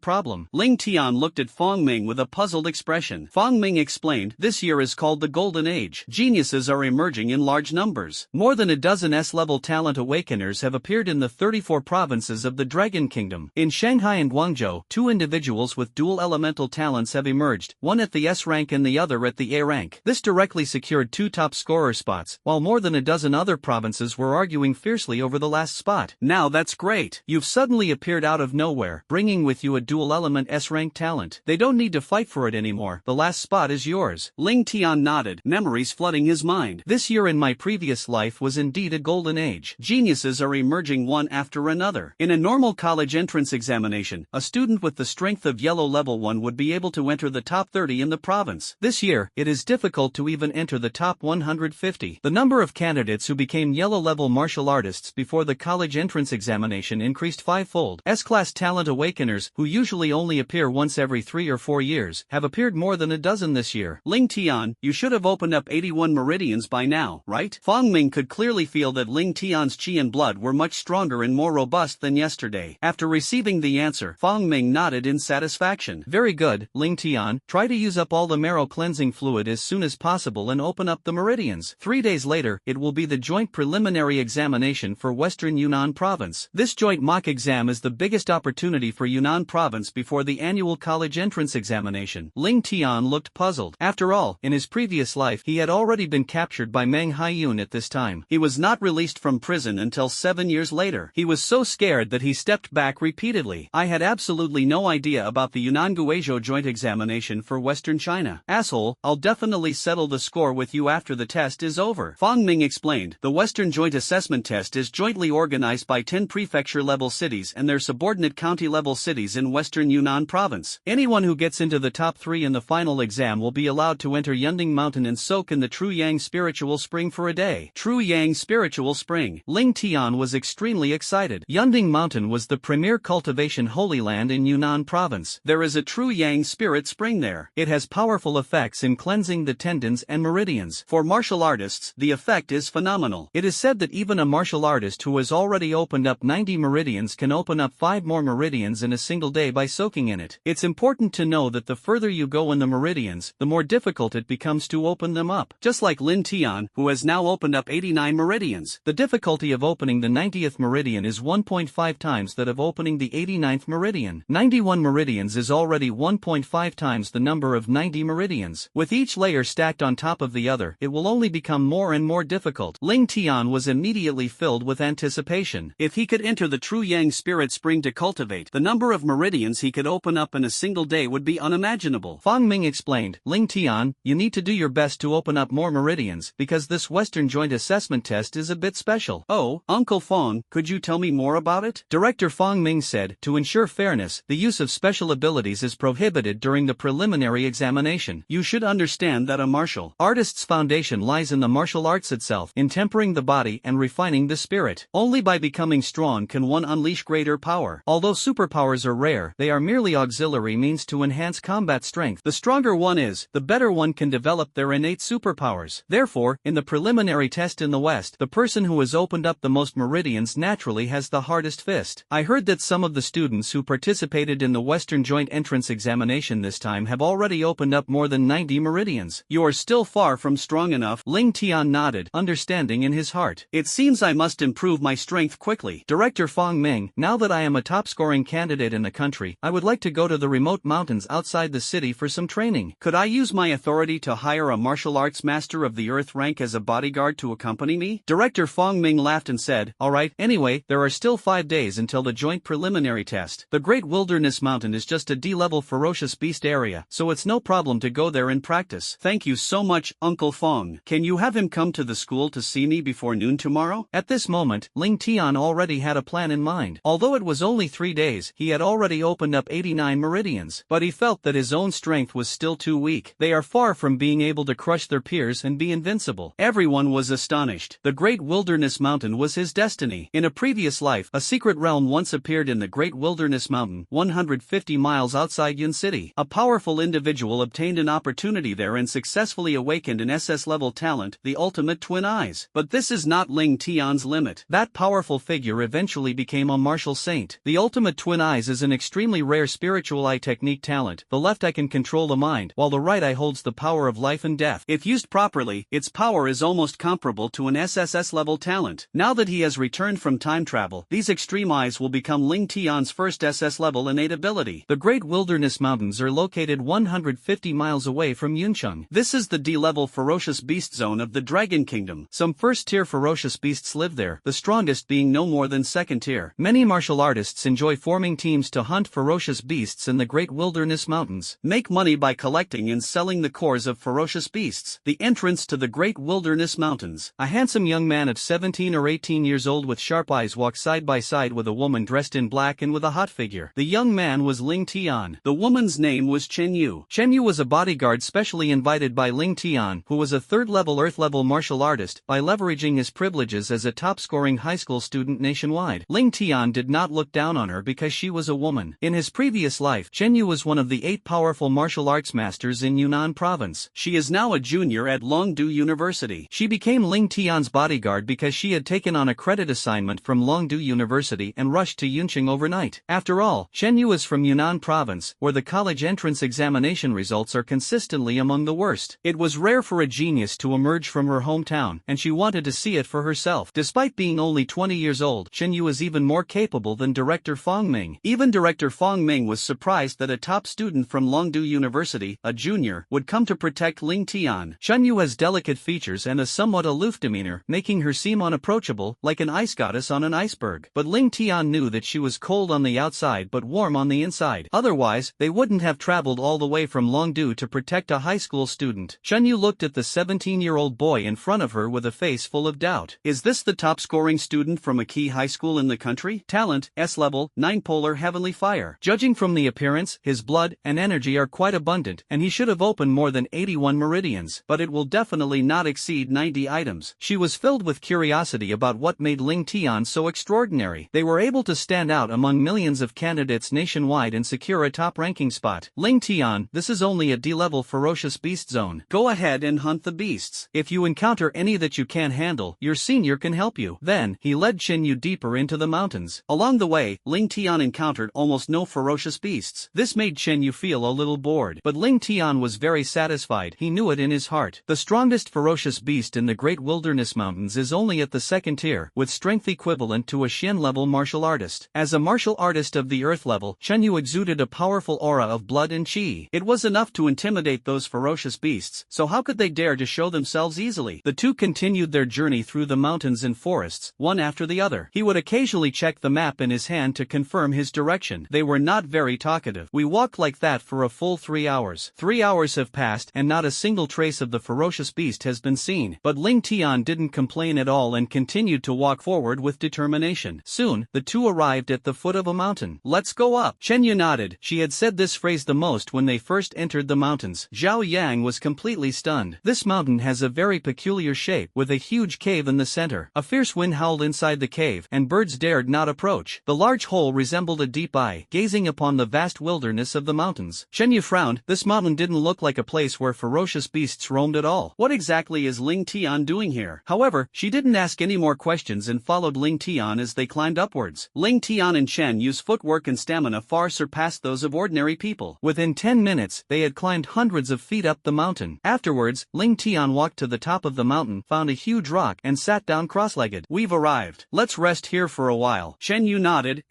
problem. Ling Tian looked at Fong Ming with a puzzled expression. Fong Ming explained, this year is called the Golden Age. Geniuses are emerging in large numbers. More than a dozen S-level talent awakeners have appeared in the 34 provinces of the Dragon Kingdom. In Shanghai and Guangzhou, 2 individuals with dual elemental talents have emerged, one at the S rank and the other another at the A rank. This directly secured 2 top scorer spots, while more than a dozen other provinces were arguing fiercely over the last spot. Now that's great. You've suddenly appeared out of nowhere, bringing with you a dual-element S-rank talent. They don't need to fight for it anymore. The last spot is yours. Ling Tian nodded, memories flooding his mind. This year in my previous life was indeed a golden age. Geniuses are emerging one after another. In a normal college entrance examination, a student with the strength of Yellow Level 1 would be able to enter the top 30 in the province. This year, it is difficult to even enter the top 150. The number of candidates who became Yellow Level martial artists before the college entrance examination increased 5-fold. S-class talent awakeners, who usually only appear once every 3 or 4 years, have appeared more than a dozen this year. Ling Tian, you should have opened up 81 meridians by now, right? Fang Ming could clearly feel that Ling Tian's qi and blood were much stronger and more robust than yesterday. After receiving the answer, Fang Ming nodded in satisfaction. Very good, Ling Tian. Try to use up all the marrow cleansing fluid as soon as possible and open up the meridians. 3 days later, it will be the joint preliminary examination for Western Yunnan Province. This joint mock exam is the biggest opportunity for Yunnan Province before the annual college entrance examination. Ling Tian looked puzzled. After all, in his previous life he had already been captured by Meng Haiyun at this time. He was not released from prison until 7 years later. He was so scared that he stepped back repeatedly. I had absolutely no idea about the Yunnan Guizhou joint examination for Western China. Asshole, I'll definitely settle the score with you after the test is over. Fang Ming explained. The Western Joint Assessment Test is jointly organized by 10 prefecture-level cities and their subordinate county-level cities in Western Yunnan Province. Anyone who gets into the top 3 in the final exam will be allowed to enter Yunding Mountain and soak in the True Yang Spiritual Spring for a day. True Yang Spiritual Spring. Ling Tian was extremely excited. Yunding Mountain was the premier cultivation holy land in Yunnan Province. There is a True Yang Spirit Spring there. It has powerful effects in cleansing the tendons and meridians. For martial artists, the effect is phenomenal. It is said that even a martial artist who has already opened up 90 meridians can open up 5 more meridians in a single day by soaking in it. It's important to know that the further you go in the meridians, the more difficult it becomes to open them up. Just like Lin Tian, who has now opened up 89 meridians. The difficulty of opening the 90th meridian is 1.5 times that of opening the 89th meridian. 91 meridians is already 1.5 times the number of 90 meridians. With each layer stacked on top of the other, it will only become more and more difficult. Ling Tian was immediately filled with anticipation. If he could enter the True Yang Spirit Spring to cultivate, the number of meridians he could open up in a single day would be unimaginable. Fang Ming explained. Ling Tian, you need to do your best to open up more meridians, because this Western Joint Assessment Test is a bit special. Oh, Uncle Fang, could you tell me more about it? Director Fang Ming said. To ensure fairness, the use of special abilities is prohibited during the preliminary examination. You should understand that a martial artist's foundation lies in the martial arts itself, in tempering the body and refining the spirit. Only by becoming strong can one unleash greater power. Although superpowers are rare, they are merely auxiliary means to enhance combat strength. The stronger one is, the better one can develop their innate superpowers. Therefore, in the preliminary test in the West, the person who has opened up the most meridians naturally has the hardest fist. I heard that some of the students who participated in the Western Joint Entrance Examination this time have already opened up more than 90 meridians. You are still far from strong enough. Ling Tian nodded, understanding in his heart. It seems I must improve my strength quickly. Director Fang Ming, now that I am a top-scoring candidate in the country, I would like to go to the remote mountains outside the city for some training. Could I use my authority to hire a martial arts master of the Earth rank as a bodyguard to accompany me? Director Fang Ming laughed and said, alright, anyway, there are still 5 days until the joint preliminary test. The Great Wilderness Mountain is just a D-level ferocious beast area, so it's no problem to go there and practice. Thank you so much, Uncle Fang. Can you have him come to the school to see me before noon tomorrow? At this moment, Ling Tian already had a plan in mind. Although it was only 3 days, he had already opened up 89 meridians, but he felt that his own strength was still too weak. They are far from being able to crush their peers and be invincible. Everyone was astonished. The Great Wilderness Mountain was his destiny. In a previous life, a secret realm once appeared in the Great Wilderness Mountain, 150 miles outside Yun City. A powerful individual obtained an opportunity there and successfully awakened an SS level talent, the ultimate twin eyes. But this is not Ling Tian's limit. That powerful figure eventually became a martial saint. The ultimate twin eyes is an extremely rare spiritual eye technique talent. The left eye can control the mind, while the right eye holds the power of life and death. If used properly, its power is almost comparable to an SSS level talent. Now that he has returned from time travel, these extreme eyes will become Ling Tian's first SS level innate ability. The Great Wilderness Mountains are located 150 miles away away from Yuncheng. This is the D-level ferocious beast zone of the Dragon Kingdom. Some first-tier ferocious beasts live there, the strongest being no more than second-tier. Many martial artists enjoy forming teams to hunt ferocious beasts in the Great Wilderness Mountains. Make money by collecting and selling the cores of ferocious beasts. The entrance to the Great Wilderness Mountains. A handsome young man of 17 or 18 years old with sharp eyes walks side by side with a woman dressed in black and with a hot figure. The young man was Ling Tian. The woman's name was Chen Yu. Chen Yu was a bodyguard specially invited by Ling Tian, who was a third-level Earth-level martial artist, by leveraging his privileges as a top-scoring high school student nationwide. Ling Tian did not look down on her because she was a woman. In his previous life, Chen Yu was one of the 8 powerful martial arts masters in Yunnan province. She is now a junior at Longdu University. She became Ling Tian's bodyguard because she had taken on a credit assignment from Longdu University and rushed to Yuncheng overnight. After all, Chen Yu is from Yunnan province, where the college entrance examination results are consistently among the worst. It was rare for a genius to emerge from her hometown, and she wanted to see it for herself. Despite being only 20 years old, Chen Yu is even more capable than Director Fong Ming. Even Director Fong Ming was surprised that a top student from Longdu University, a junior, would come to protect Ling Tian. Chen Yu has delicate features and a somewhat aloof demeanor, making her seem unapproachable, like an ice goddess on an iceberg. But Ling Tian knew that she was cold on the outside but warm on the inside. Otherwise, they wouldn't have traveled all the way from Longdu to protect a high school student. Chen Yu looked at the 17-year-old boy in front of her with a face full of doubt. Is this the top-scoring student from a key high school in the country? Talent, S-level, 9 polar heavenly fire. Judging from the appearance, his blood and energy are quite abundant, and he should have opened more than 81 meridians, but it will definitely not exceed 90 items. She was filled with curiosity about what made Ling Tian so extraordinary. They were able to stand out among millions of candidates nationwide and secure a top-ranking spot. Ling Tian, this is only a D-level ferocious beast zone. Go ahead and hunt the beasts. If you encounter any that you can't handle, your senior can help you. Then, he led Chen Yu deeper into the mountains. Along the way, Ling Tian encountered almost no ferocious beasts. This made Chen Yu feel a little bored. But Ling Tian was very satisfied. He knew it in his heart. The strongest ferocious beast in the Great Wilderness Mountains is only at the second tier, with strength equivalent to a Xian-level martial artist. As a martial artist of the Earth level, Chen Yu exuded a powerful aura of blood and qi. It was enough to intimidate those ferocious beasts, so how could they dare to show themselves easily? The two continued their journey through the mountains and forests, one after the other. He would occasionally check the map in his hand to confirm his direction. They were not very talkative. We walked like that for a full 3 hours. 3 hours have passed and not a single trace of the ferocious beast has been seen. But Ling Tian didn't complain at all and continued to walk forward with determination. Soon, the two arrived at the foot of a mountain. Let's go up. Chen Yu nodded. She had said this phrase the most when they first entered the mountains. Zhao Yang was completely stunned. This mountain has a very peculiar shape, with a huge cave in the center. A fierce wind howled inside the cave, and birds dared not approach. The large hole resembled a deep eye, gazing upon the vast wilderness of the mountains. Chen Yu frowned. This mountain didn't look like a place where ferocious beasts roamed at all. What exactly is Ling Tian doing here? However, she didn't ask any more questions and followed Ling Tian as they climbed upwards. Ling Tian and Chen Yu's footwork and stamina far surpassed those of ordinary people. Within 10 minutes, they had climbed hundreds of feet up the mountain. Afterwards, Ling Tian walked to the top of the mountain, found a huge rock, and sat down cross-legged. We've arrived. Let's rest here for a while. Chen Yu nodded,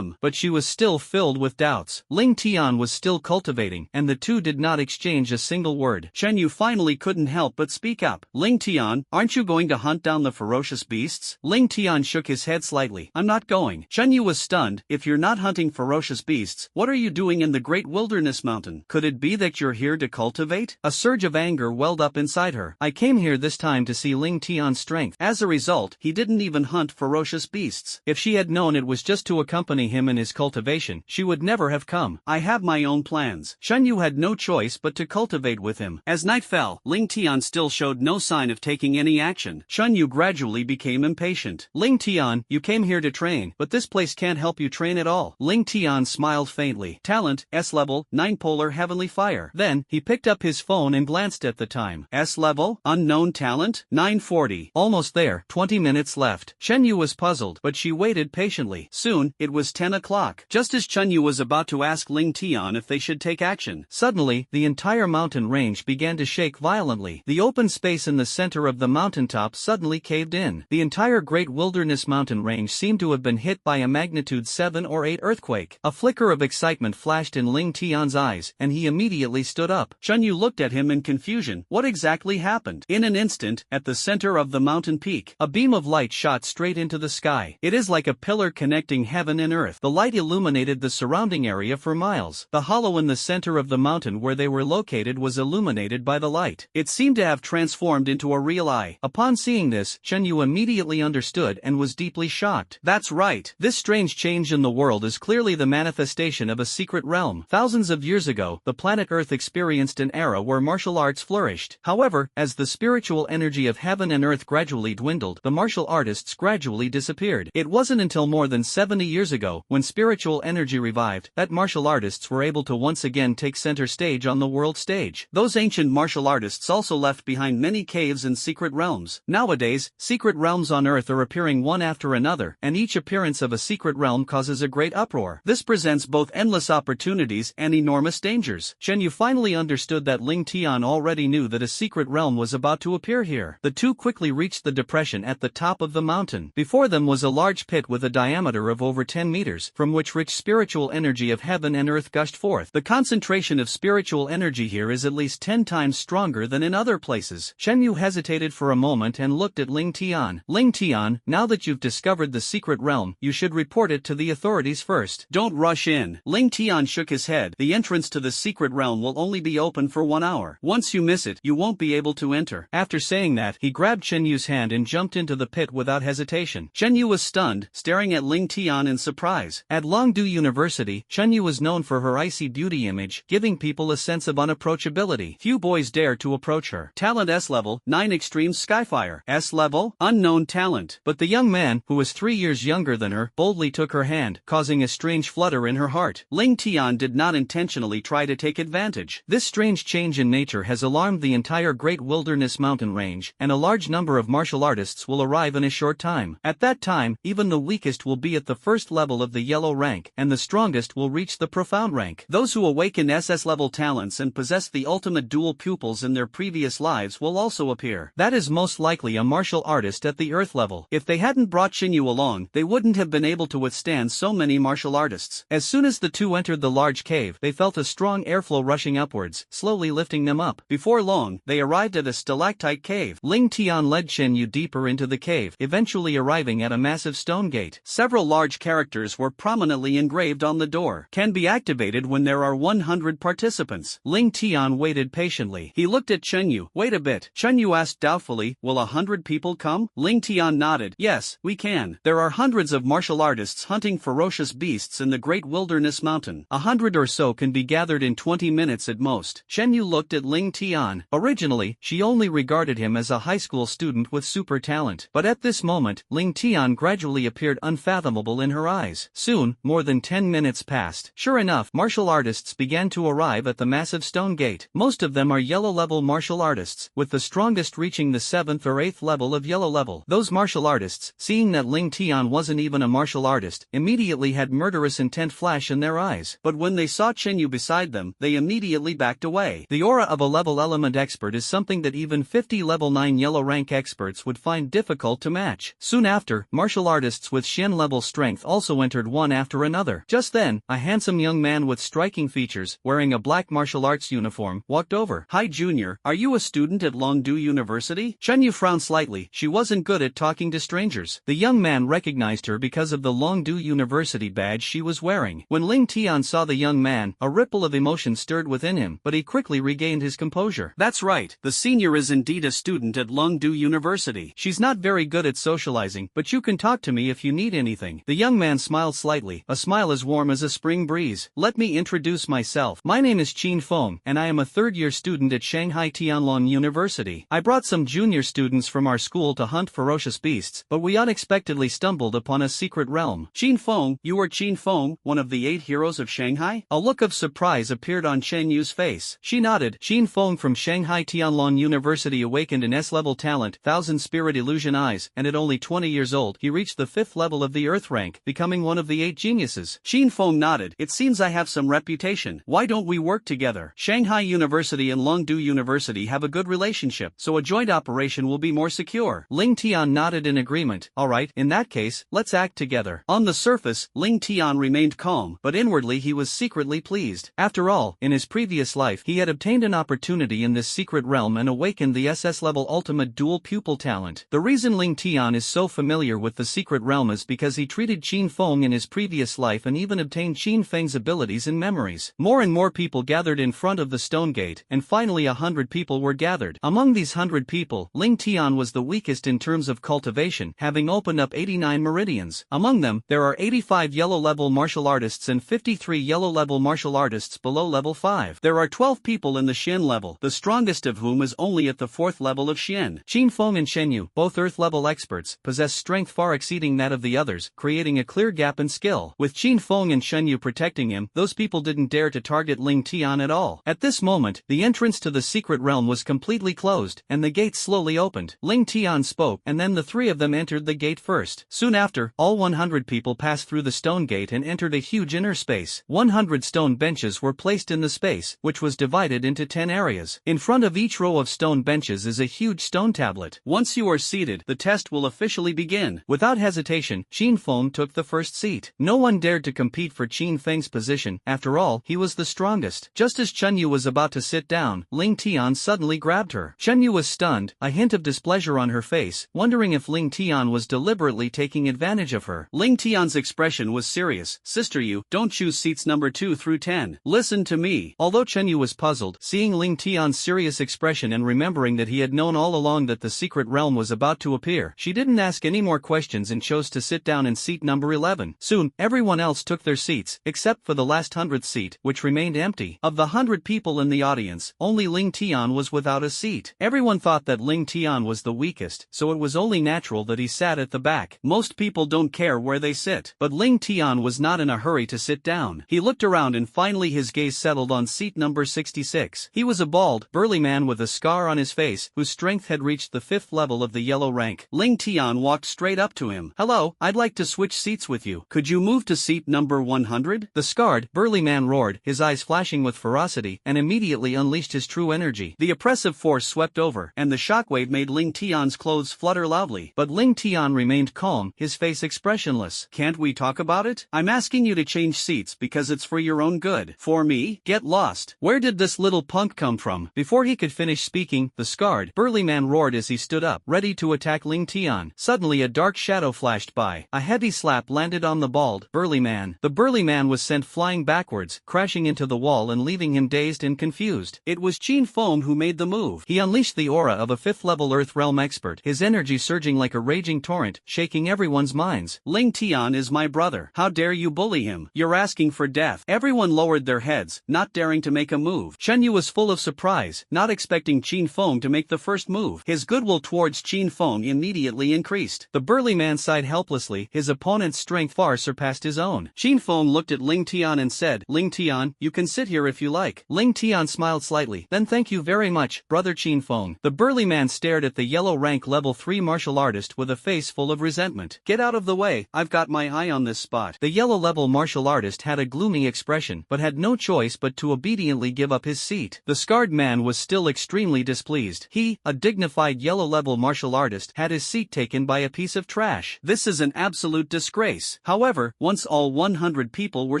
but she was still filled with doubts. Ling Tian was still cultivating, and the two did not exchange a single word. Chen Yu finally couldn't help but speak up. Ling Tian, aren't you going to hunt down the ferocious beasts? Ling Tian shook his head slightly. I'm not going. Chen Yu was stunned. If you're not hunting ferocious beasts, what are you doing in the Great Wilderness Mountain? Could it be that you're here to cultivate? A surge of anger welled up inside her. I came here this time to see Ling Tian's strength. As a result, he didn't even hunt ferocious beasts. If she had known it was just to accompany him in his cultivation, she would never have come. I have my own plans. Chen Yu had no choice but to cultivate with him. As night fell, Ling Tian still showed no sign of taking any action. Chen Yu gradually became impatient. Ling Tian, you came here to train, but this place can't help you train at all. Ling Tian smiled faintly. Talent, S-level, 9 polar heavenly fire. Then, he picked up his phone and glanced at the time. S-level, unknown talent, 940. Almost there, 20 minutes left. Chen Yu was puzzled, but she waited patiently. Soon, it was 10 o'clock. Just as Chen Yu was about to ask Ling Tian if they should take action, suddenly, the entire mountain range began to shake violently. The open space in the center of the mountaintop suddenly caved in. The entire Great Wilderness Mountain range seemed to have been hit by a magnitude 7 or 8 earthquake. A flicker of excitement flashed in Ling Tian's eyes, and he immediately stood up. up. Chun Yu looked at him in confusion. What exactly happened? In an instant, at the center of the mountain peak, a beam of light shot straight into the sky. It is like a pillar connecting heaven and earth. The light illuminated the surrounding area for miles. The hollow in the center of the mountain where they were located was illuminated by the light. It seemed to have transformed into a real eye. Upon seeing this, Chun Yu immediately understood and was deeply shocked. That's right. This strange change in the world is clearly the manifestation of a secret realm. Thousands of years ago, the planet Earth experienced an era where martial arts flourished. However, as the spiritual energy of heaven and earth gradually dwindled, the martial artists gradually disappeared. It wasn't until more than 70 years ago, when spiritual energy revived, that martial artists were able to once again take center stage on the world stage. Those ancient martial artists also left behind many caves and secret realms. Nowadays, secret realms on Earth are appearing one after another, and each appearance of a secret realm causes a great uproar. This presents both endless opportunities and enormous dangers. Chen Yu finally understood that Ling Tian already knew that a secret realm was about to appear here. The two quickly reached the depression at the top of the mountain. Before them was a large pit with a diameter of over 10 meters, from which rich spiritual energy of heaven and earth gushed forth. The concentration of spiritual energy here is at least 10 times stronger than in other places. Chen Yu hesitated for a moment and looked at Ling Tian. Ling Tian, now that you've discovered the secret realm, you should report it to the authorities first. Don't rush in. Ling Tian shook his head. The entrance to the secret realm will only be open for 1 hour. Once you miss it, you won't be able to enter. After saying that, he grabbed Chen Yu's hand and jumped into the pit without hesitation. Chen Yu was stunned, staring at Ling Tian in surprise. At Longdu University, Chen Yu was known for her icy beauty image, giving people a sense of unapproachability. Few boys dare to approach her. Talent S level, 9 extreme Skyfire. S level, unknown talent. But the young man, who was 3 years younger than her, boldly took her hand, causing a strange flutter in her heart. Ling Tian did not intentionally try to take advantage. This strange change in nature has alarmed the entire Great Wilderness mountain range, and a large number of martial artists will arrive in a short time. At that time, even the weakest will be at the first level of the yellow rank, and the strongest will reach the profound rank. Those who awaken SS level talents and possess the ultimate dual pupils in their previous lives will also appear. That is most likely a martial artist at the earth level. If they hadn't brought Xinyu along, they wouldn't have been able to withstand so many martial artists. As soon as the two entered the large cave, they felt a strong airflow rushing upwards, slowly lifting them up. Before long, they arrived at a stalactite cave. Ling Tian led Xinyu deeper into the cave, eventually arriving at a massive stone gate. Several large characters were prominently engraved on the door. Can be activated when there are 100 participants. Ling Tian waited patiently. He looked at Xinyu. Wait a bit. Xinyu asked doubtfully, will 100 people come? Ling Tian nodded. Yes, we can. There are hundreds of martial artists hunting ferocious beasts in the Great Wilderness Mountain. 100 or so can be gathered in 20 minutes at most. Xinyu looked at Ling Tian. Originally, she only regarded him as a high school student with super talent. But at this moment, Ling Tian gradually appeared unfathomable in her eyes. Soon, more than 10 minutes passed. Sure enough, martial artists began to arrive at the massive stone gate. Most of them are yellow-level martial artists, with the strongest reaching the 7th or 8th level of yellow level. Those martial artists, seeing that Ling Tian wasn't even a martial artist, immediately had murderous intent flash in their eyes. But when they saw Xinyu beside them, they immediately backed away. The aura of a level element expert is something that even 50 level 9 yellow rank experts would find difficult to match. Soon after, martial artists with Xian level strength also entered one after another. Just then, a handsome young man with striking features, wearing a black martial arts uniform, walked over. Hi Junior, are you a student at Longdu University? Xinyu frowned slightly. She wasn't good at talking to strangers. The young man recognized her because of the Longdu University badge she was wearing. When Ling Tian saw the young man, a ripple of emotion stirred within him, but he quickly regained his composure. That's right, the senior is indeed a student at Longdu University. She's not very good at socializing, but you can talk to me if you need anything. The young man smiled slightly, a smile as warm as a spring breeze. Let me introduce myself. My name is Qin Feng, and I am a third-year student at Shanghai Tianlong University. I brought some junior students from our school to hunt ferocious beasts, but we unexpectedly stumbled upon a secret realm. Qin Feng, you are Qin Feng, one of the 8 heroes of Shanghai? A look of surprise appeared on Chen Yu's face. She nodded. Qin Feng from Shanghai Tianlong University awakened an S-level talent, 1000 spirit illusion eyes, and at only 20 years old, he reached the 5th level of the Earth rank, becoming one of the 8 geniuses. Qin Feng nodded. It seems I have some reputation. Why don't we work together? Shanghai University and Longdu University have a good relationship, so a joint operation will be more secure. Ling Tian nodded in agreement. Alright, in that case, let's act together. On the surface, Ling Tian remained calm, but inwardly he was secretly pleased. After all, in his previous previous life he had obtained an opportunity in this secret realm and awakened the SS level ultimate dual pupil talent. The reason Ling Tian is so familiar with the secret realm is because he treated Qin Feng in his previous life and even obtained Qin Feng's abilities and memories. More and more people gathered in front of the stone gate, and finally 100 people were gathered. Among these 100 people, Ling Tian was the weakest in terms of cultivation, having opened up 89 meridians. Among them, there are 85 yellow level martial artists and 53 yellow level martial artists below level 5. There are 12 people in the Xian level, the strongest of whom is only at the 4th level of Xian. Qin Feng and Shen Yu, both earth level experts, possess strength far exceeding that of the others, creating a clear gap in skill. With Qin Feng and Shen Yu protecting him, those people didn't dare to target Ling Tian at all. At this moment, the entrance to the secret realm was completely closed, and the gate slowly opened. Ling Tian spoke, and then the three of them entered the gate first. Soon after, all 100 people passed through the stone gate and entered a huge inner space. 100 stone benches were placed in the space, which was divided into 10 areas. In front of each row of stone benches is a huge stone tablet. Once you are seated, the test will officially begin. Without hesitation, Qin Feng took the first seat. No one dared to compete for Qin Feng's position, after all, he was the strongest. Just as Chen Yu was about to sit down, Ling Tian suddenly grabbed her. Chen Yu was stunned, a hint of displeasure on her face, wondering if Ling Tian was deliberately taking advantage of her. Ling Tian's expression was serious. Sister Yu, don't choose seats number 2 through 10. Listen to me. Although Chen Yu was puzzled, seeing Ling Tian's serious expression and remembering that he had known all along that the secret realm was about to appear, she didn't ask any more questions and chose to sit down in seat number 11. Soon, everyone else took their seats, except for the last 100th seat, which remained empty. Of the 100 people in the audience, only Ling Tian was without a seat. Everyone thought that Ling Tian was the weakest, so it was only natural that he sat at the back. Most people don't care where they sit, but Ling Tian was not in a hurry to sit down. He looked around and finally his gaze settled on seat number 66. He was a bald, burly man with a scar on his face, whose strength had reached the 5th level of the yellow rank. Ling Tian walked straight up to him. "Hello, I'd like to switch seats with you. Could you move to seat number 100? The scarred, burly man roared, his eyes flashing with ferocity, and immediately unleashed his true energy. The oppressive force swept over, and the shockwave made Ling Tian's clothes flutter loudly. But Ling Tian remained calm, his face expressionless. "Can't we talk about it? I'm asking you to change seats because it's for your own good. For me? Get lost. Where did this little punk come from?" Before he could finish speaking, the scarred, burly man roared as he stood up, ready to attack Ling Tian. Suddenly a dark shadow flashed by. A heavy slap landed on the bald, burly man. The burly man was sent flying backwards, crashing into the wall and leaving him dazed and confused. It was Qin Feng who made the move. He unleashed the aura of a 5th level Earth Realm expert, his energy surging like a raging torrent, shaking everyone's minds. "Ling Tian is my brother. How dare you bully him? You're asking for death." Everyone lowered their heads, not daring to make a move. Chen Yu was full of surprise, not expecting Qin Feng to make the first move. His goodwill towards Qin Feng immediately increased. The burly man sighed helplessly, his opponent's strength far surpassed his own. Qin Feng looked at Ling Tian and said, "Ling Tian, you can sit here if you like." Ling Tian smiled slightly. "Then thank you very much, brother Qin Feng." The burly man stared at the yellow rank level 3 martial artist with a face full of resentment. "Get out of the way, I've got my eye on this spot." The yellow level martial artist had a gloomy expression, but had no choice but to obediently give up his seat. The scarred man was still extremely displeased. He, a dignified yellow level martial artist, had his seat taken by a piece of trash. This is an absolute disgrace. However, once all 100 people were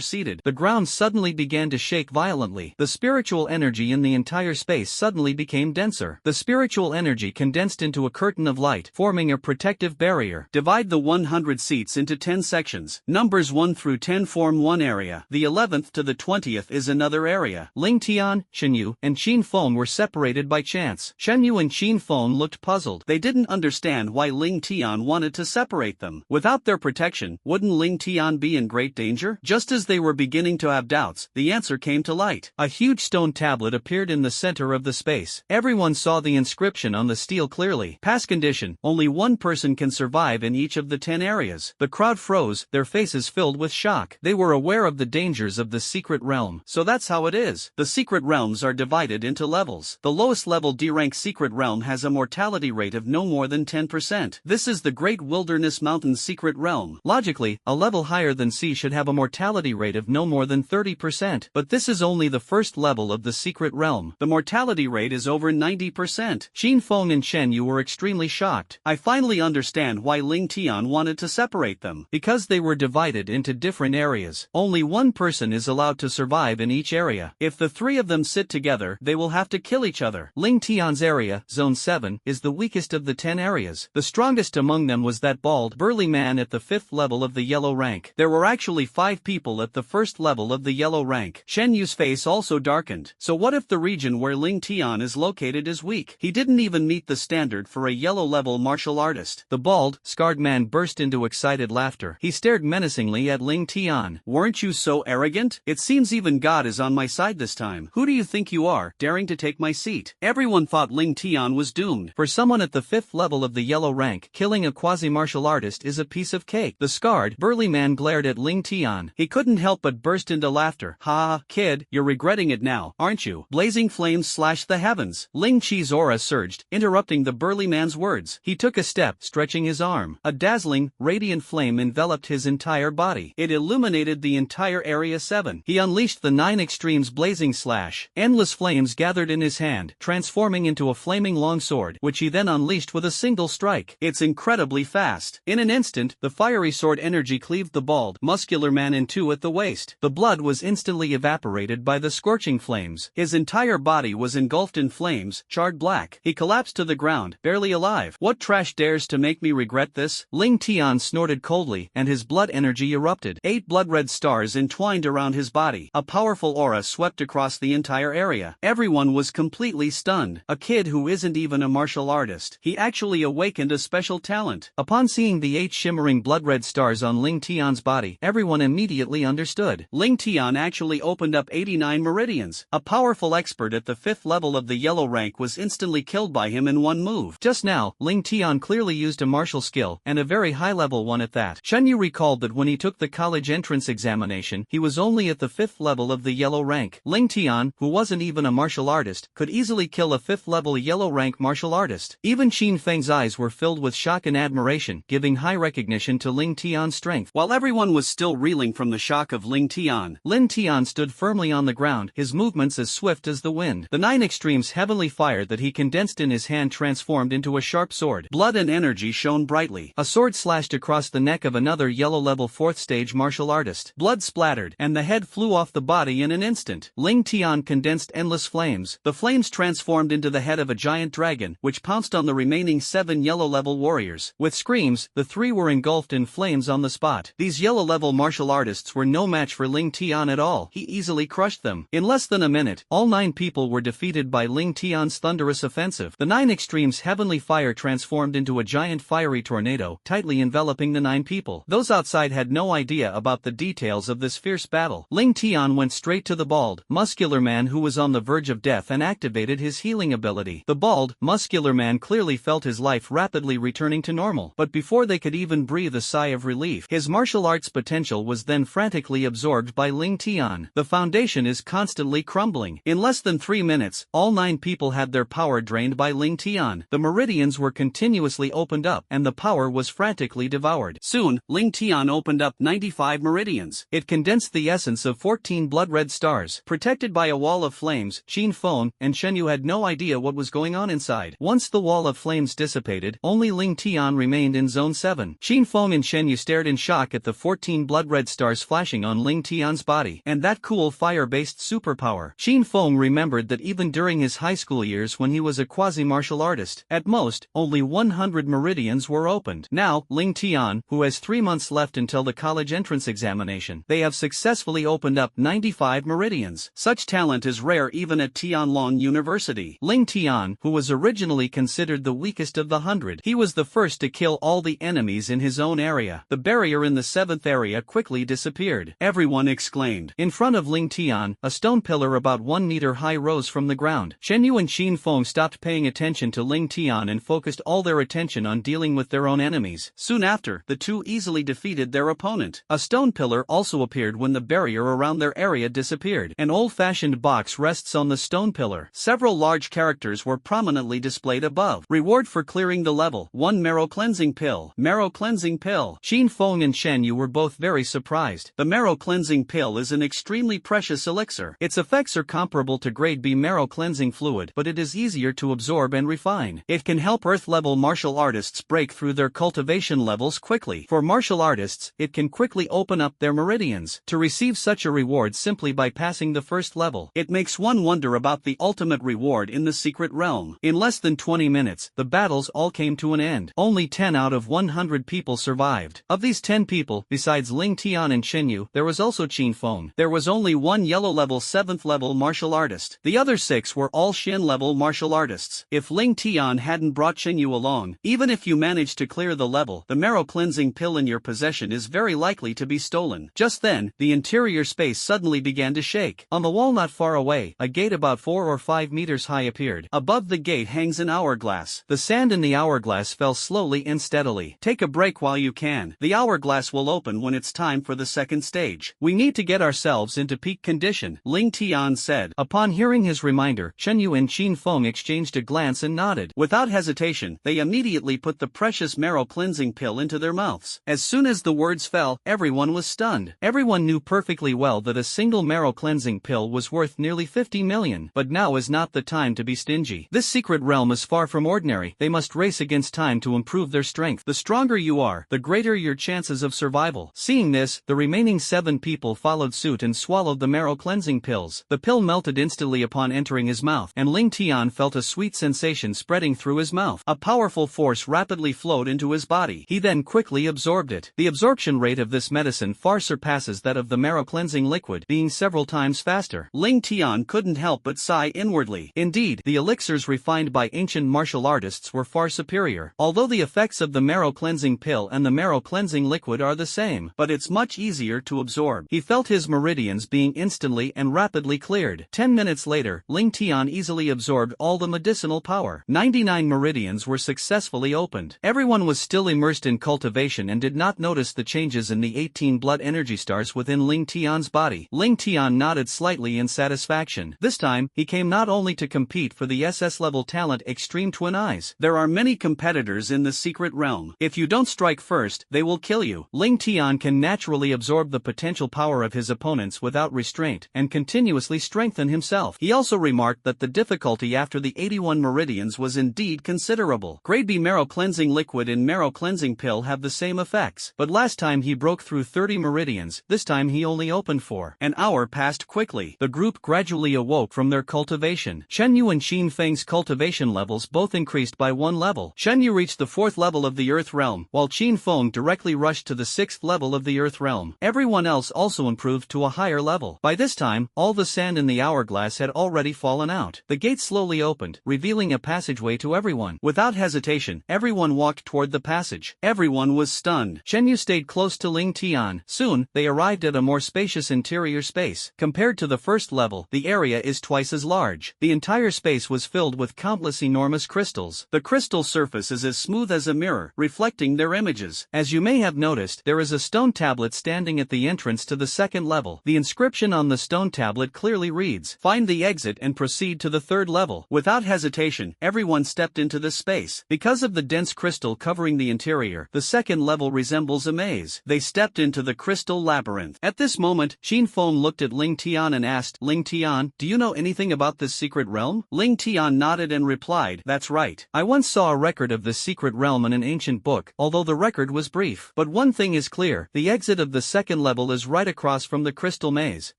seated, the ground suddenly began to shake violently. The spiritual energy in the entire space suddenly became denser. The spiritual energy condensed into a curtain of light, forming a protective barrier. Divide the 100 seats into 10 sections. Numbers 1 through 10 form one area. The 11th to the 20th is another area. Ling Tian, Shen Yu, and Qin Feng were separated by chance. Shen Yu and Qin Feng looked puzzled. They didn't understand why Ling Tian wanted to separate them. Without their protection, wouldn't Ling Tian be in great danger? Just as they were beginning to have doubts, the answer came to light. A huge stone tablet appeared in the center of the space. Everyone saw the inscription on the steel clearly. Pass condition, only one person can survive in each of the 10 areas. The crowd froze, their faces filled with shock. They were aware of the dangers of the secret realm. So that's how it is. The secret realms are divided into levels. The lowest level D-rank secret realm has a mortality rate of no more than 10%. This is the Great Wilderness Mountain secret realm. Logically, a level higher than C should have a mortality rate of no more than 30%, but this is only the first level of the secret realm. The mortality rate is over 90%. Qin Feng and Shen Yu were extremely shocked. I finally understand why Ling Tian wanted to separate them. Because they were divided into different areas. Only one person is allowed to survive in each area. If the three of them sit together, they will have to kill each other. Ling Tian's area, Zone 7, is the weakest of the 10 areas. The strongest among them was that bald, burly man at the 5th level of the yellow rank. There were actually 5 people at the 1st level of the yellow rank. Shen Yu's face also darkened. So what if the region where Ling Tian is located is weak? He didn't even meet the standard for a yellow-level martial artist. The bald, scarred man burst into excited laughter. He stared menacingly at Ling Tian. Weren't you so arrogant? It seems even God is on my side this time. Who do you think you are, daring to take my seat? Everyone thought Ling Tian was doomed. For someone at the 5th level of the yellow rank, killing a quasi-martial artist is a piece of cake. The scarred, burly man glared at Ling Tian. He couldn't help but burst into laughter. Ha, kid, you're regretting it now, aren't you? Blazing flames slashed the heavens. Ling Qi's aura surged, interrupting the burly man's words. He took a step, stretching his arm. A dazzling, radiant flame enveloped his entire body. It illuminated the entire Area 7. He unleashed the 9 extremes blazing slash. Endless flames gathered in his hand, transforming into a flaming longsword, which he then unleashed with a single strike. It's incredibly fast. In an instant, the fiery sword energy cleaved the bald, muscular man in two at the waist. The blood was instantly evaporated by the scorching flames. His entire body was engulfed in flames, charred black. He collapsed to the ground, barely alive. What trash dares to make me regret this? Ling Tian snorted coldly, and his blood energy erupted. 8 blood-red stars entwined around his body. A powerful aura swept across the entire area. Everyone was completely stunned. A kid who isn't even a martial artist. He actually awakened a special talent. Upon seeing the 8 shimmering blood-red stars on Ling Tian's body, everyone immediately understood. Ling Tian actually opened up 89 meridians. A powerful expert at the 5th level of the yellow rank was instantly killed by him in one move. Just now, Ling Tian clearly used a martial skill, and a very high-level one at that. Shen Yu recalled that when he took the college entrance examination, he was only at the 5th level of the yellow rank. Ling Tian, who wasn't even a martial artist, could easily kill a 5th level yellow rank martial artist. Even Qin Feng's eyes were filled with shock and admiration, giving high recognition to Ling Tian's strength. While everyone was still reeling from the shock of Ling Tian stood firmly on the ground, his movements as swift as the wind. The 9 extremes heavenly fire that he condensed in his hand transformed into a sharp sword. Blood and energy shone brightly. A sword slashed across the neck of another yellow-level 4th stage martial artist. Blood splattered, and the head flew off the body in an instant. Ling Tian condensed endless flames. The flames transformed into the head of a giant dragon, which pounced on the remaining 7 yellow-level warriors. With screams, the 3 were engulfed in flames on the spot. These yellow-level martial artists were no match for Ling Tian at all. He easily crushed them. In less than a minute, all 9 people were defeated by Ling Tian's thunderous offensive. The 9 extremes heavenly fire transformed into a giant fiery tornado, tightly enveloping the 9 people. Those outside had no idea about the details of this fierce battle. Ling Tian went straight to the bald, muscular man who was on the verge of death and activated his healing ability. The bald, muscular man clearly felt his life rapidly returning to normal. But before they could even breathe a sigh of relief, his martial arts potential was then frantically absorbed by Ling Tian. The foundation is constantly crumbling. In less than 3 minutes, all 9 people had their power drained by Ling Tian. The meridians were continuously opened up, and the power was frantically devoured. Soon, Ling Tian opened up 95 meridians. It condensed the essence of 14 blood-red stars. Protected by a wall of flames, Qin Feng and Shen Yu had no idea what was going on inside. Once the wall of flames dissipated, only Ling Tian remained in Zone 7. Qin Feng and Shen Yu stared in shock at the 14 blood-red stars flashing on Ling Tian's body, and that cool fire-based superpower. Qin Feng remembered that even during his high school years when he was a quasi-martial artist, at most, only 100 meridians were opened. Now, Ling Tian, who has 3 months left until the college entrance examination, they have successfully opened up 95 meridians. Such talent is rare even at Tianlong University. Ling Tian, who was originally considered the weakest of the 100, he was the first to kill all the enemies in his own area. The barrier in the 7th area quickly disappeared. Everyone exclaimed. In front of Ling Tian, a stone pillar about 1 meter high rose from the ground. Shen Yu and Qin Feng stopped paying attention to Ling Tian and focused all their attention on dealing with their own enemies. Soon after, the two easily defeated their opponent. A stone pillar also appeared when the barrier around their area disappeared. An old-fashioned box rests on the stone pillar. Several large characters were prominently displayed above. Reward for clearing the level: 1 marrow cleansing pill. Marrow cleansing pill. Qin Feng and Shen Yu were both very surprised. The marrow cleansing pill is an extremely precious elixir. Its effects are comparable to grade B marrow cleansing fluid, but it is easier to absorb and refine. It can help Earth-level martial artists break through their cultivation levels quickly. For martial artists, it can quickly open up their meridians. To receive such a reward simply by passing the first level. It makes one wonder about the ultimate reward in the secret realm. In less than 20 minutes, the battles all came to an end. Only 10 out of 100 people survived. Of these 10 people, besides Ling Tian and Chen Yu, there was also Qin Feng. There was only one yellow level 7th level martial artist. The other 6 were all Shen level martial artists. If Ling Tian hadn't brought Chen Yu along, even if you manage to clear the level, the marrow cleansing pill in your possession is very likely to be stolen. Just then, the interior space suddenly began to shake. On the wall not far away, a gate about 4 or 5 meters high appeared. Above the gate hangs an hourglass. The sand in the hourglass fell slowly and steadily. Take a break while you can. The hourglass will open when it's time for the second stage. We need to get ourselves into peak condition, Ling Tian said. Upon hearing his reminder, Chen Yu and Qin Feng exchanged a glance and nodded. Without hesitation, they immediately put the precious marrow cleansing pill into their mouths. As soon as the words fell, everyone was stunned. Everyone knew perfectly well that a single marrow cleansing pill was worth nearly 50 million. But now is not the time to be stingy. This secret realm is far from ordinary. They must race against time to improve their strength. The stronger you are, the greater your chances of survival. Seeing this, the remaining 7 people followed suit and swallowed the marrow cleansing pills. The pill melted instantly upon entering his mouth, and Ling Tian felt a sweet sensation spreading through his mouth. A powerful force rapidly flowed into his body. He then quickly absorbed it. The absorption rate of this medicine far surpasses that of the marrow cleansing liquid, being several times faster. Ling Tian couldn't help but sigh inwardly. Indeed, the elixirs refined by ancient martial artists were far superior. Although the effects of the marrow cleansing pill and the marrow cleansing liquid are the same, but it's much easier to absorb. He felt his meridians being instantly and rapidly cleared. 10 minutes later, Ling Tian easily absorbed all the medicinal power. 99 meridians were successfully opened. Everyone was still immersed in cultivation and did not notice the changes in the 18 blood energy stars within Ling Tian's body. Ling Tian nodded slightly in satisfaction. This time, he came not only to compete for the SS level talent Extreme Twin Eyes. There are many competitors in the secret realm. If you don't strike first, they will kill you. Ling Tian can naturally absorb the potential power of his opponents without restraint and continuously strengthen himself. He also remarked that the difficulty after the 81 meridians was indeed considerable. Grade B marrow cleansing liquid and marrow cleansing pill have the same effects, but last time he broke through 30 meridians, this time he only opened 4. An hour passed quickly. The group gradually awoke from their cultivation. Chen Yu and Qin Feng's cultivation levels both increased by 1 level. Chen Yu reached the 4th level of the Earth realm, while Qin Feng directly rushed to the 6th level of the Earth realm. Everyone else also improved to a higher level. By this time, all the sand in the hourglass had already fallen out. The gate slowly opened, revealing a passageway to everyone. Without hesitation, everyone walked toward the passage. Everyone was stunned. Chen Yu stayed close to Ling Tian. Soon, they arrived at a more spacious interior space. Compared to the first level, the area is twice as large. The entire space was filled with countless enormous crystals. The crystal surface is as smooth as a mirror, reflecting their images. As you may have noticed, there is a stone tablet standing at the entrance to the 2nd level. The inscription on the stone tablet clearly reads, "Find the exit and proceed to the 3rd level." Without hesitation, everyone stepped into this space. Because of the dense crystal covering the interior, the 2nd level resembles a maze. They stepped into the crystal labyrinth. At this moment, Qin Feng looked at Ling Tian and asked, "Ling Tian, do you know anything about this secret realm?" Ling Tian nodded and replied, "That's right. I once saw a record of this secret realm in an ancient book, although the record was brief. But one thing is clear, the exit of the 2nd level is right across from the crystal maze."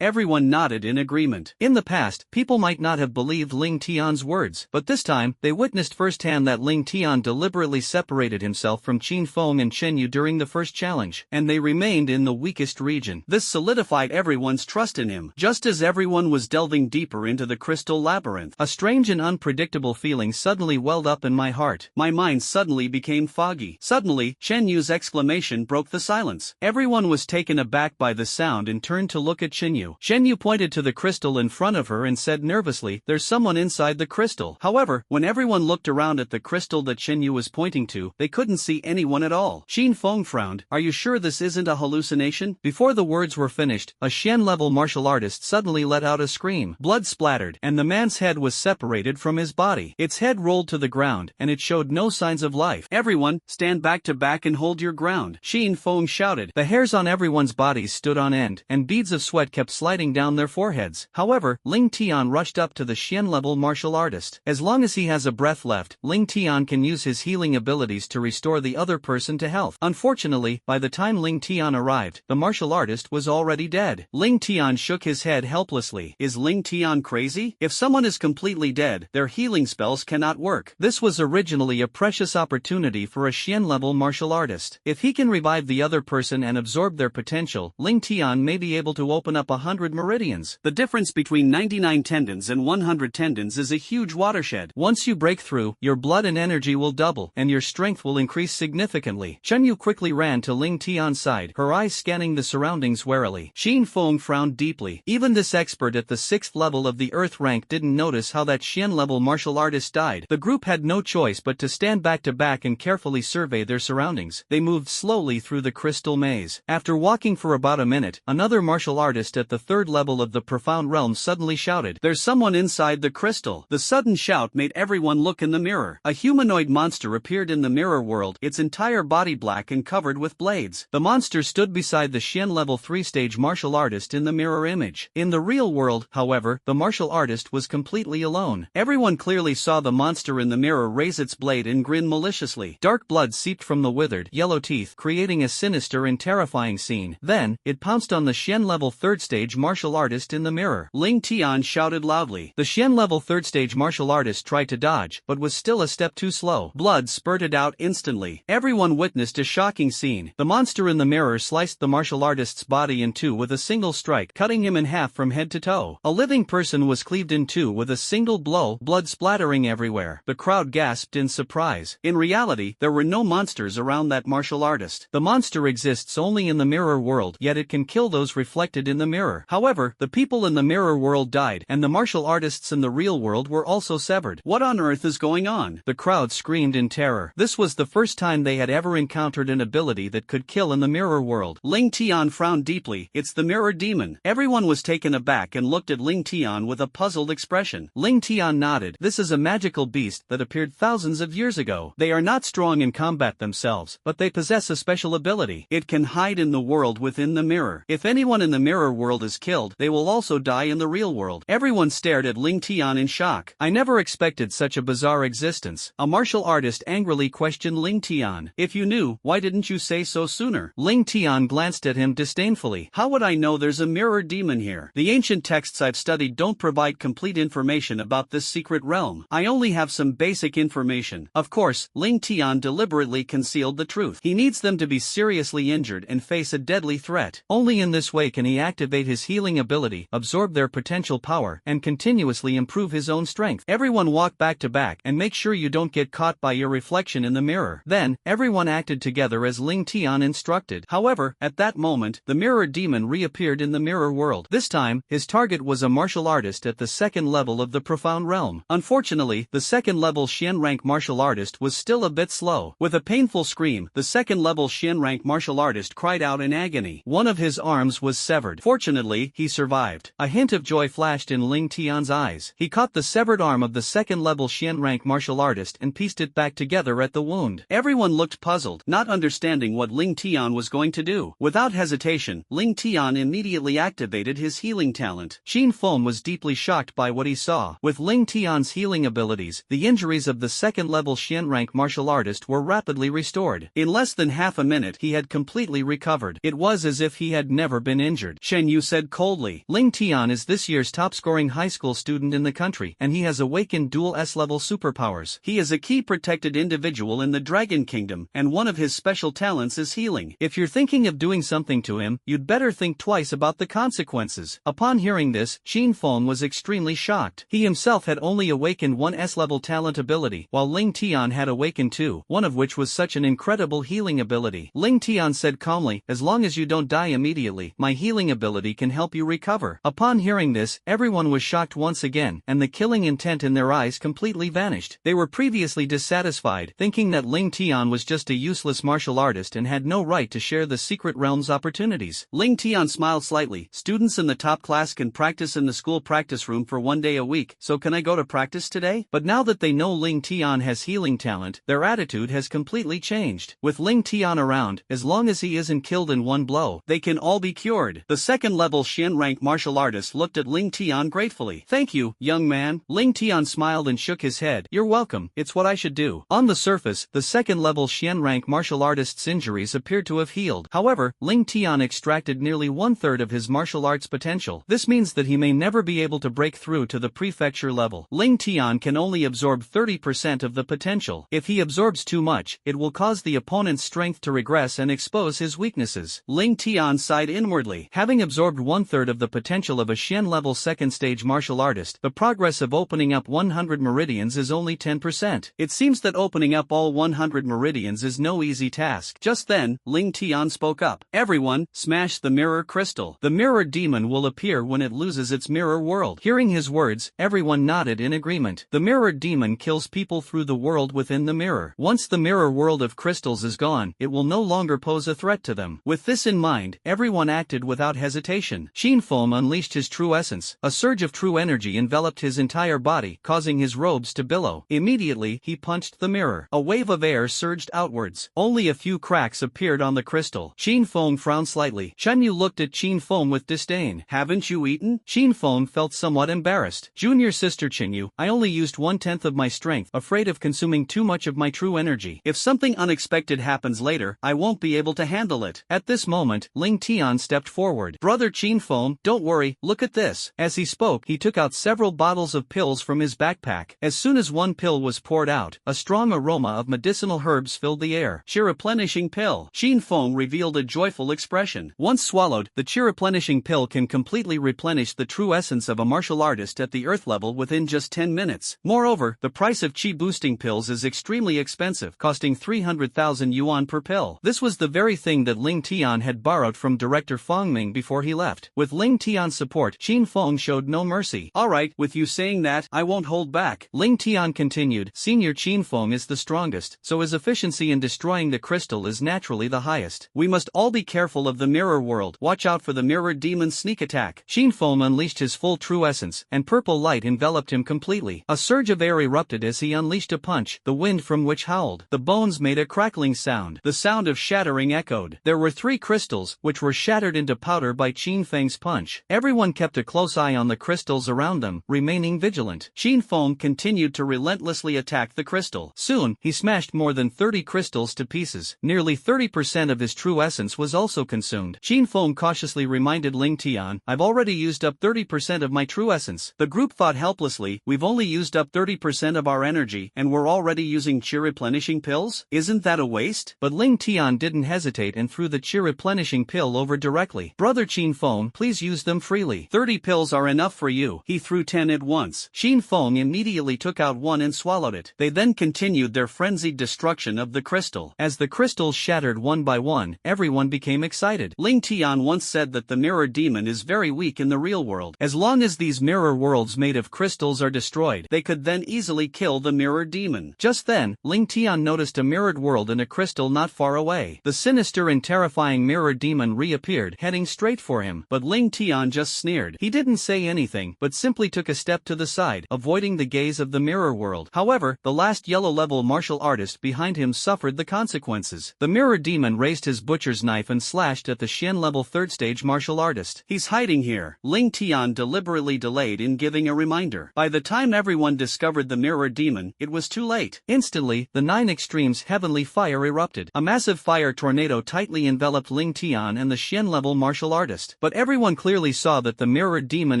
Everyone nodded in agreement. In the past, people might not have believed Ling Tian's words, but this time, they witnessed firsthand that Ling Tian deliberately separated himself from Qin Feng and Chen Yu during the first challenge, and they remained in the weakest region. This solidified everyone's trust in him. Just as everyone was delving deeper into the crystal labyrinth, a strange and unpredictable feeling suddenly welled up in my heart. My mind suddenly became foggy. Suddenly, Chen Yu's exclamation broke the silence. Everyone was taken aback by the sound and turned to look at Chen Yu. Chen Yu pointed to the crystal in front of her and said nervously, "There's someone inside the crystal." However, when everyone looked around at the crystal that Chen Yu was pointing to, they couldn't see anyone at all. Qin Feng frowned. "Are you sure this isn't a hallucination?" Before the words were finished, a Shen-level martial artist suddenly let out a scream. Blood splattered, and the man's head was separated from his body. Its head rolled to the ground, and it showed no signs of life. "Everyone, stand back to back and hold your ground," Qin Feng shouted. The hairs on everyone's bodies stood on end, and beads of sweat kept sliding down their foreheads. However, Ling Tian rushed up to the Shen-level martial artist. As long as he has a breath left, Ling Tian can use his healing abilities to restore the other person to health. Unfortunately, by the time Ling Tian arrived, the martial artist was already dead. Ling Tian shook his head head helplessly. Is Ling Tian crazy? If someone is completely dead, their healing spells cannot work. This was originally a precious opportunity for a Xian-level martial artist. If he can revive the other person and absorb their potential, Ling Tian may be able to open up 100 meridians. The difference between 99 tendons and 100 tendons is a huge watershed. Once you break through, your blood and energy will double, and your strength will increase significantly. Chen Yu quickly ran to Ling Tian's side, her eyes scanning the surroundings warily. Xin Feng frowned deeply. Even this expert at the 6th level of the Earth rank didn't notice how that Xian-level martial artist died. The group had no choice but to stand back to back and carefully survey their surroundings. They moved slowly through the crystal maze. After walking for about a minute, another martial artist at the 3rd level of the profound realm suddenly shouted, "There's someone inside the crystal." The sudden shout made everyone look in the mirror. A humanoid monster appeared in the mirror world, its entire body black and covered with blades. The monster stood beside the Xian level 3-stage martial artist in the mirror image. In the real world, however, the martial artist was completely alone. Everyone clearly saw the monster in the mirror raise its blade and grin maliciously. Dark blood seeped from the withered, yellow teeth, creating a sinister and terrifying scene. Then, it pounced on the Xian level 3rd stage martial artist in the mirror. Ling Tian shouted loudly. The Xian level 3rd stage martial artist tried to dodge, but was still a step too slow. Blood spurted out instantly. Everyone witnessed a shocking scene. The monster in the mirror sliced the martial artist's body in two with a single strike, cutting him in half from head to toe. A living person was cleaved in two with a single blow, blood splattering everywhere. The crowd gasped in surprise. In reality, there were no monsters around that martial artist. The monster exists only in the mirror world, yet it can kill those reflected in the mirror. However, the people in the mirror world died, and the martial artists in the real world were also severed. What on earth is going on? The crowd screamed in terror. This was the first time they had ever encountered an ability that could kill in the mirror world. Ling Tian frowned deeply. It's the mirror demon. Everyone was taken aback and looked at Ling Tian with a puzzled expression. Ling Tian nodded. This is a magical beast that appeared thousands of years ago. They are not strong in combat themselves, but they possess a special ability. It can hide in the world within the mirror. If anyone in the mirror world is killed, they will also die in the real world. Everyone stared at Ling Tian in shock. I never expected such a bizarre existence. A martial artist angrily questioned Ling Tian. If you knew, why didn't you say so sooner? Ling Tian glanced at him disdainfully. How would I know there's a mirror demon here? The ancient texts I've studied don't provide complete information about this secret realm. I only have some basic information. Of course, Ling Tian deliberately concealed the truth. He needs them to be seriously injured and face a deadly threat. Only in this way can he activate his healing ability, absorb their potential power, and continuously improve his own strength. Everyone walk back to back and make sure you don't get caught by your reflection in the mirror. Then, everyone acted together as Ling Tian instructed. However, at that moment, the mirror demon reappeared in the mirror world. This time, his target was a martial artist at the 2nd level of the profound realm. Unfortunately, the 2nd level Xian rank martial artist was still a bit slow. With a painful scream, the 2nd level Xian rank martial artist cried out in agony. One of his arms was severed. Fortunately, he survived. A hint of joy flashed in Ling Tian's eyes. He caught the severed arm of the 2nd level Xian rank martial artist and pieced it back together at the wound. Everyone looked puzzled, not understanding what Ling Tian was going to do. Without hesitation, Ling Tian immediately activated his healing talent. Xin Feng was deeply shocked by what he saw. With Ling Tian's healing abilities, the injuries of the 2nd level Xian rank martial artist were rapidly restored. In less than half a minute, he had completely recovered. It was as if he had never been injured. Shen Yu said coldly. Ling Tian is this year's top-scoring high school student in the country, and he has awakened dual S-level superpowers. He is a key protected individual in the Dragon Kingdom, and one of his special talents is healing. If you're thinking of doing something to him, you'd better think twice about the consequences. Upon hearing this, Xin Feng was extremely shocked. He himself had only awakened one S-level talent ability, while Ling Tian had awakened two, one of which was such an incredible healing ability. Ling Tian said calmly, as long as you don't die immediately, my healing ability can help you recover. Upon hearing this, everyone was shocked once again, and the killing intent in their eyes completely vanished. They were previously dissatisfied, thinking that Ling Tian was just a useless martial artist and had no right to share the secret realm's opportunities. Ling Tian smiled slightly. Students in the top class can practice in the school practice room for 1 day a week, so can I go to practice today? But now that they know Ling Tian has healing talent, their attitude has completely changed. With Ling Tian around, as long as he isn't killed in one blow, they can all be cured. The 2nd level Xian rank martial artist looked at Ling Tian gratefully. Thank you, young man. Ling Tian smiled and shook his head. You're welcome, it's what I should do. On the surface, the 2nd level Xian rank martial artist's injuries appeared to have healed. However, Ling Tian extracted nearly 1/3 of his martial arts potential potential. This means that he may never be able to break through to the prefecture level. Ling Tian can only absorb 30% of the potential. If he absorbs too much, it will cause the opponent's strength to regress and expose his weaknesses. Ling Tian sighed inwardly. Having absorbed 1/3 of the potential of a Xian level second stage martial artist, the progress of opening up 100 meridians is only 10%. It seems that opening up all 100 meridians is no easy task. Just then, Ling Tian spoke up. Everyone, smash the mirror crystal. The mirror demon will appear when it loses its mirror world. Hearing his words, everyone nodded in agreement. The mirror demon kills people through the world within the mirror. Once the mirror world of crystals is gone, it will no longer pose a threat to them. With this in mind, everyone acted without hesitation. Qin Feng unleashed his true essence. A surge of true energy enveloped his entire body, causing his robes to billow. Immediately, he punched the mirror. A wave of air surged outwards. Only a few cracks appeared on the crystal. Qin Feng frowned slightly. Chen Yu looked at Qin Feng with disdain. Haven't you eaten? Qin Feng felt somewhat embarrassed. Junior sister Qin Yu, I only used 1/10 of my strength, afraid of consuming too much of my true energy. If something unexpected happens later, I won't be able to handle it. At this moment, Ling Tian stepped forward. Brother Qin Feng, don't worry, look at this. As he spoke, he took out several bottles of pills from his backpack. As soon as one pill was poured out, a strong aroma of medicinal herbs filled the air. Chi-replenishing pill. Qin Feng revealed a joyful expression. Once swallowed, the chi-replenishing pill can completely replenish the true essence of a martial artist at the earth level within just 10 minutes. Moreover, the price of chi-boosting pills is extremely expensive, costing 300,000 yuan per pill. This was the very thing that Ling Tian had borrowed from Director Fang Ming before he left. With Ling Tian's support, Qin Feng showed no mercy. Alright, with you saying that, I won't hold back. Ling Tian continued, Senior Qin Feng is the strongest, so his efficiency in destroying the crystal is naturally the highest. We must all be careful of the mirror world. Watch out for the mirror demon's sneak attack. Qin Feng unleashed his full true essence, and purple light enveloped him completely. A surge of air erupted as he unleashed a punch, the wind from which howled. The bones made a crackling sound. The sound of shattering echoed. There were 3 crystals, which were shattered into powder by Qin Feng's punch. Everyone kept a close eye on the crystals around them, remaining vigilant. Qin Feng continued to relentlessly attack the crystal. Soon, he smashed more than 30 crystals to pieces. Nearly 30% of his true essence was also consumed. Qin Feng cautiously reminded Ling Tian, I've already used up 30% of my true essence. The group thought helplessly, we've only used up 30% of our energy, and we're already using chi-replenishing pills? Isn't that a waste? But Ling Tian didn't hesitate and threw the chi-replenishing pill over directly. Brother Qin Feng, please use them freely. 30 pills are enough for you. He threw 10 at once. Qin Feng immediately took out one and swallowed it. They then continued their frenzied destruction of the crystal. As the crystals shattered one by one, everyone became excited. Ling Tian once said that the mirror demon is very weak in the real world. As long as these mirror worlds made of crystals are destroyed, they could then easily kill the mirror demon. Just then, Ling Tian noticed a mirrored world in a crystal not far away. The sinister and terrifying mirror demon reappeared, heading straight for him, but Ling Tian just sneered. He didn't say anything, but simply took a step to the side, avoiding the gaze of the mirror world. However, the last yellow-level martial artist behind him suffered the consequences. The mirror demon raised his butcher's knife and slashed at the Xian-level third-stage martial artist. He's hiding here. Ling Tian deliberately delayed in giving a reminder. By the time everyone discovered the mirror demon, it was too late. Instantly, the 9 extremes heavenly fire erupted. A massive fire tornado tightly enveloped Ling Tian and the Xian-level martial artist. But everyone clearly saw that the mirror demon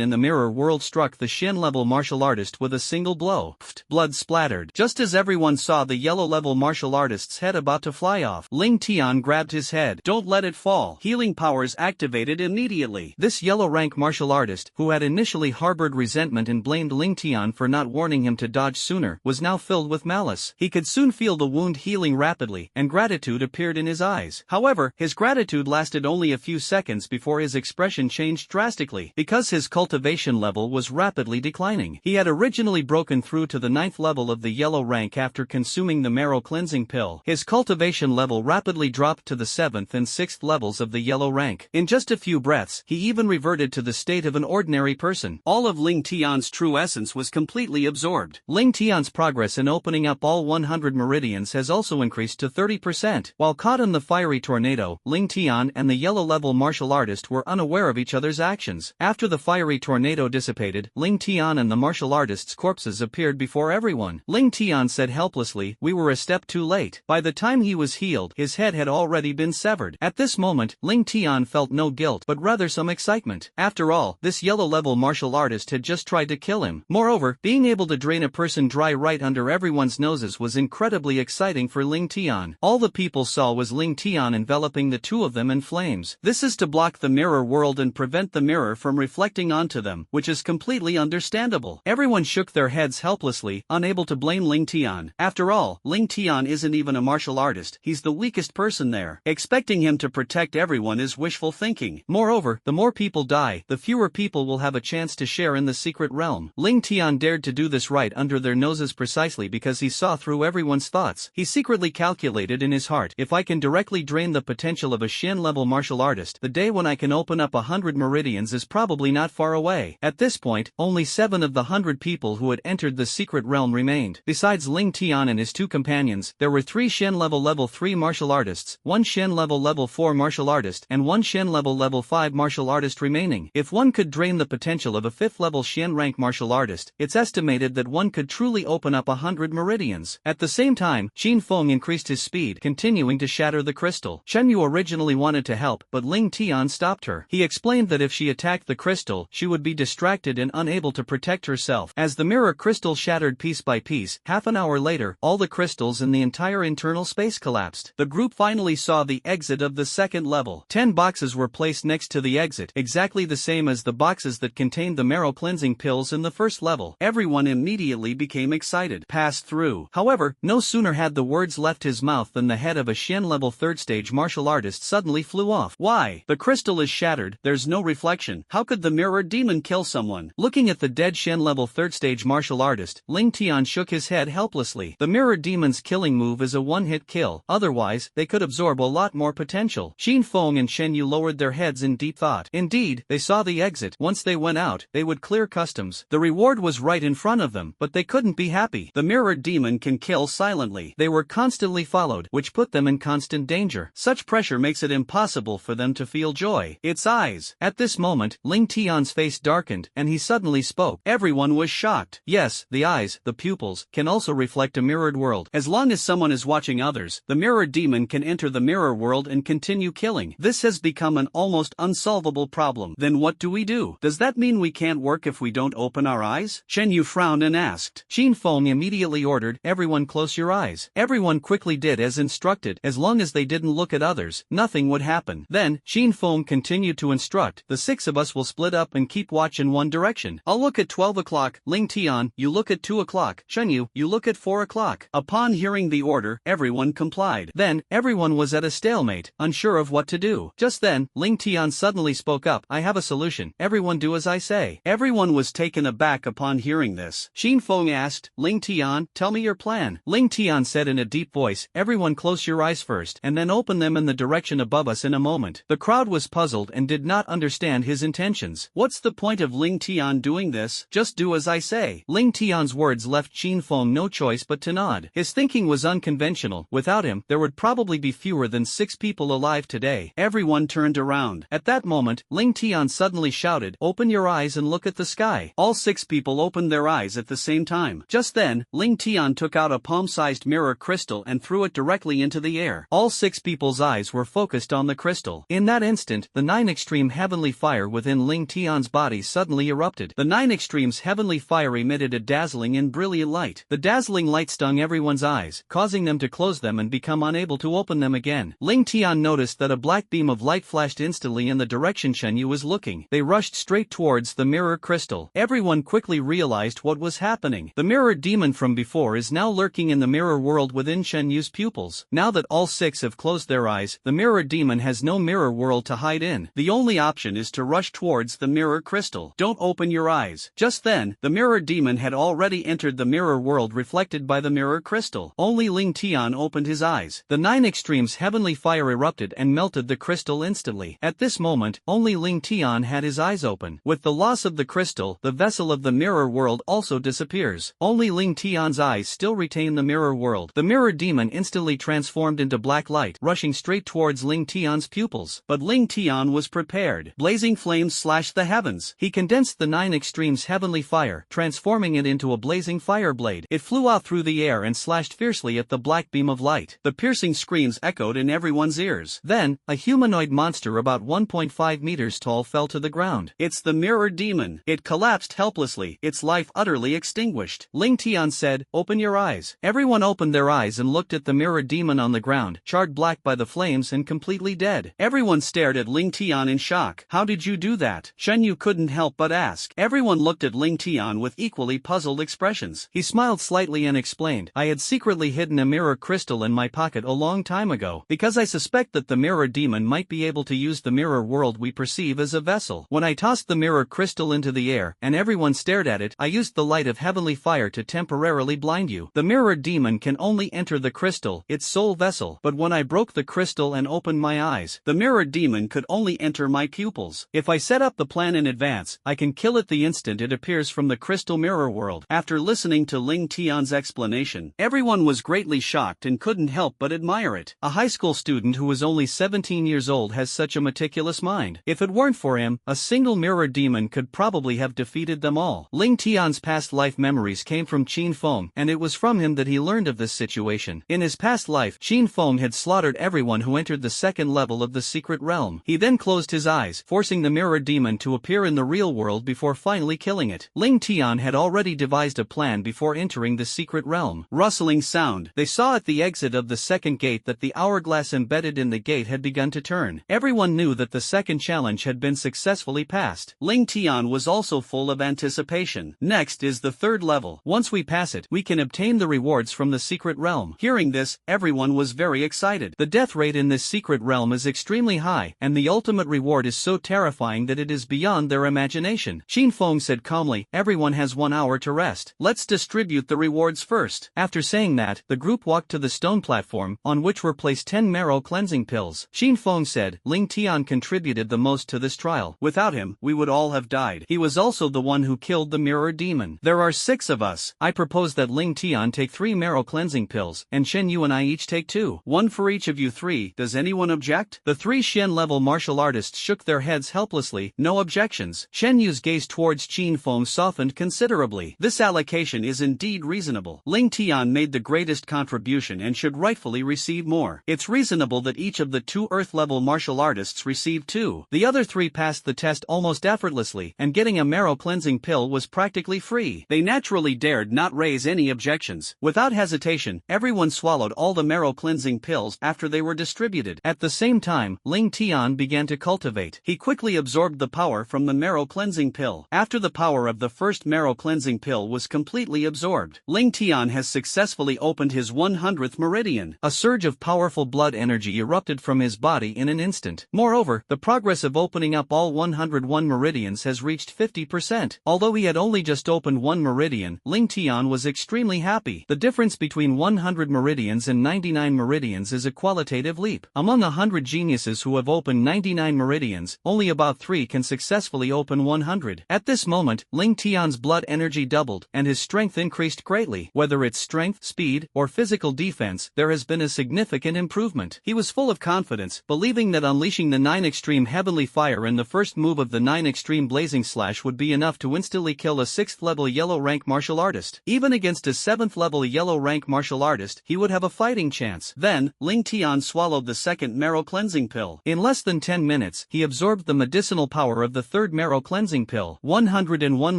in the mirror world struck the Xian-level martial artist with a single blow. Blood splattered. Just as everyone saw the yellow-level martial artist's head about to fly off, Ling Tian grabbed his head. Don't let it fall. Healing powers activated immediately. This yellow-rank martial artist, who had initially harbored resentment and blamed Ling Tian for not warning him to dodge sooner, was now filled with malice. He could soon feel the wound healing rapidly, and gratitude appeared in his eyes. However, his gratitude lasted only a few seconds before his expression changed drastically. Because his cultivation level was rapidly declining. He had originally broken through to the 9th level of the yellow rank after consuming the marrow cleansing pill. His cultivation level rapidly dropped to the 7th and 6th levels of the yellow rank. In just a few breaths, he even reverted to the state of an ordinary person. All of Ling Tian's true essence was completely absorbed. Ling Tian's progress in opening up all 100 meridians has also increased to 30%. While caught in the fiery tornado, Ling Tian and the yellow-level martial artist were unaware of each other's actions. After the fiery tornado dissipated, Ling Tian and the martial artist's corpses appeared before everyone. Ling Tian said helplessly, we were a step too late. By the time he was healed, his head had already been severed. At this moment, Ling Tian felt no guilt but rather some excitement. excitement. After all, this yellow-level martial artist had just tried to kill him. Moreover, being able to drain a person dry right under everyone's noses was incredibly exciting for Ling Tian. All the people saw was Ling Tian enveloping the two of them in flames. This is to block the mirror world and prevent the mirror from reflecting onto them, which is completely understandable. Everyone shook their heads helplessly, unable to blame Ling Tian. After all, Ling Tian isn't even a martial artist, he's the weakest person there. Expecting him to protect everyone is wishful thinking. Moreover, the more people die, the fewer people will have a chance to share in the secret realm. Ling Tian dared to do this right under their noses precisely because he saw through everyone's thoughts. He secretly calculated in his heart, if I can directly drain the potential of a Shen-level martial artist, the day when I can open up 100 meridians is probably not far away. At this point, only 7 of the 100 people who had entered the secret realm remained. Besides Ling Tian and his 2 companions, there were 3 Shen-level level 3 martial artists, 1 Shen-level level 4 martial artist, and 1 Shen-level level 5 martial artist remaining. If one could drain the potential of a 5th level Shen rank martial artist, it's estimated that one could truly open up 100 meridians. At the same time, Qin Feng increased his speed, continuing to shatter the crystal. Shen Yu originally wanted to help, but Ling Tian stopped her. He explained that if she attacked the crystal, she would be distracted and unable to protect herself. As the mirror crystal shattered piece by piece, half an hour later, all the crystals in the entire internal space collapsed. The group finally saw the exit of the second level. 10 boxes were placed next to the exit, exactly the same as the boxes that contained the marrow cleansing pills in the first level. Everyone immediately became excited. Pass through. However, no sooner had the words left his mouth than the head of a Shen level 3rd stage martial artist suddenly flew off. Why? The crystal is shattered, there's no reflection. How could the mirror demon kill someone? Looking at the dead Shen level 3rd stage martial artist, Ling Tian shook his head helplessly. The mirror demon's killing move is a one-hit kill, otherwise, they could absorb a lot more potential. Qin Feng and Shen Yu lowered their heads in deep thought. Indeed, they saw the exit. Once they went out, they would clear customs. The reward was right in front of them, but they couldn't be happy. The mirror demon can kill silently. They were constantly followed, which put them in constant danger. Such pressure makes it impossible for them to feel joy. Its eyes. At this moment, Ling Tian's face darkened, and he suddenly spoke. Everyone was shocked. Yes, the eyes, the pupils, can also reflect a mirrored world. As long as someone is watching others, the mirror demon can enter the mirror world and continue killing. This has become an almost unsolvable problem. Then what do we do? Does that mean we can't work if we don't open our eyes? Shen Yu frowned and asked. Qin Feng immediately ordered, everyone close your eyes. Everyone quickly did as instructed. As long as they didn't look at others, nothing would happen. Then, Qin Feng continued to instruct, the 6 of us will split up and keep watch in one direction. I'll look at 12 o'clock, Ling Tian, you look at 2 o'clock, Shen Yu, you look at 4 o'clock. Upon hearing the order, everyone complied. Then, everyone was at a stalemate, unsure of what to do. Just then, Ling Tian suddenly spoke up, I have a solution, everyone do as I say. Everyone was taken aback upon hearing this. Qin Feng asked, Ling Tian, tell me your plan. Ling Tian said in a deep voice, everyone close your eyes first, and then open them in the direction above us in a moment. The crowd was puzzled and did not understand his intentions. What's the point of Ling Tian doing this? Just do as I say. Ling Tian's words left Qin Feng no choice but to nod. His thinking was unconventional. Without him, there would probably be fewer than 6 people alive today. Everyone turned around. At that moment, Ling Tian suddenly shouted, open your eyes and look at the sky. All 6 people opened their eyes at the same time. Just then, Ling Tian took out a palm-sized mirror crystal and threw it directly into the air. All 6 people's eyes were focused on the crystal. In that instant, the 9 extreme heavenly fire within Ling Tian's body suddenly erupted. The 9 extremes heavenly fire emitted a dazzling and brilliant light. The dazzling light stung everyone's eyes, causing them to close them and become unable to open them again. Ling Tian noticed that a black beam of light flashed instantly in the direction Shen Yu was looking. They rushed straight towards the mirror crystal. Everyone quickly realized what was happening. The mirror demon from before is now lurking in the mirror world within Shen Yu's pupils. Now that all 6 have closed their eyes, the mirror demon has no mirror world to hide in. The only option is to rush towards the mirror crystal. Don't open your eyes. Just then, the mirror demon had already entered the mirror world reflected by the mirror crystal. Only Ling Tian opened his eyes. The 9 extremes heavenly fire erupted and melted the crystal instantly. At this moment, only Ling Tian had his eyes open. With the loss of the crystal, the vessel of the mirror world also disappears. Only Ling Tian's eyes still retain the mirror world. The mirror demon instantly transformed into black light, rushing straight towards Ling Tian's pupils. But Ling Tian was prepared. Blazing flames slashed the heavens. He condensed the 9 extremes heavenly fire, transforming it into a blazing fire blade. It flew out through the air and slashed fiercely at the black beam of light. The piercing screams echoed in everyone's ears. Then, a humanoid monster about 1.5 meters meters tall fell to the ground. "It's the mirror demon." It collapsed helplessly, its life utterly extinguished. Ling Tian said, "Open your eyes." Everyone opened their eyes and looked at the mirror demon on the ground, charred black by the flames and completely dead. Everyone stared at Ling Tian in shock. "How did you do that?" Shen Yu couldn't help but ask. Everyone looked at Ling Tian with equally puzzled expressions. He smiled slightly and explained, "I had secretly hidden a mirror crystal in my pocket a long time ago, because I suspect that the mirror demon might be able to use the mirror world we perceive as a vessel. When I tossed the mirror crystal into the air, and everyone stared at it, I used the light of heavenly fire to temporarily blind you. The mirror demon can only enter the crystal, its sole vessel, but when I broke the crystal and opened my eyes, the mirror demon could only enter my pupils. If I set up the plan in advance, I can kill it the instant it appears from the crystal mirror world." After listening to Ling Tian's explanation, everyone was greatly shocked and couldn't help but admire it. A high school student who was only 17 years old has such a meticulous mind. If it weren't for him, a single mirror demon could probably have defeated them all. Ling Tian's past life memories came from Qin Feng, and it was from him that he learned of this situation. In his past life, Qin Feng had slaughtered everyone who entered the second level of the secret realm. He then closed his eyes, forcing the mirror demon to appear in the real world before finally killing it. Ling Tian had already devised a plan before entering the secret realm. Rustling sound. They saw at the exit of the second gate that the hourglass embedded in the gate had begun to turn. Everyone knew that the second challenge had been successfully passed. Ling Tian was also full of anticipation. "Next is the third level. Once we pass it, we can obtain the rewards from the secret realm." Hearing this, everyone was very excited. The death rate in this secret realm is extremely high, and the ultimate reward is so terrifying that it is beyond their imagination. Qin Feng said calmly, "Everyone has 1 hour to rest. Let's distribute the rewards first." After saying that, the group walked to the stone platform, on which were placed 10 marrow cleansing pills. Qin Feng said, "Ling Tian contributed the most to this trial. Without him, we would all have died. He was also the one who killed the mirror demon. There are 6 of us. I propose that Ling Tian take 3 marrow cleansing pills, and Shen Yu and I each take 2. 1 for each of you 3. Does anyone object?" The 3 Shen-level martial artists shook their heads helplessly. No objections. Shen Yu's gaze towards Qin Feng softened considerably. This allocation is indeed reasonable. Ling Tian made the greatest contribution and should rightfully receive more. It's reasonable that each of the 2 Earth-level martial artists receive 2. The other 3 passed the test almost effortlessly, and getting a marrow cleansing pill was practically free. They naturally dared not raise any objections. Without hesitation, everyone swallowed all the marrow cleansing pills after they were distributed. At the same time, Ling Tian began to cultivate. He quickly absorbed the power from the marrow cleansing pill. After the power of the first marrow cleansing pill was completely absorbed, Ling Tian has successfully opened his 100th meridian. A surge of powerful blood energy erupted from his body in an instant. Moreover, the progress of opening up all 101 meridians has reached 50%. Although he had only just opened 1 meridian, Ling Tian was extremely happy. The difference between 100 meridians and 99 meridians is a qualitative leap. Among 100 geniuses who have opened 99 meridians, only about 3 can successfully open 100. At this moment, Ling Tian's blood energy doubled, and his strength increased greatly. Whether it's strength, speed, or physical defense, there has been a significant improvement. He was full of confidence, believing that unleashing the 9 extreme heavenly fire in the first move of the 9 extreme blazing slash would be enough to instantly kill a 6th level yellow rank martial artist. Even against a 7th level yellow rank martial artist, he would have a fighting chance. Then, Ling Tian swallowed the second marrow cleansing pill. In less than 10 minutes, he absorbed the medicinal power of the third marrow cleansing pill. 101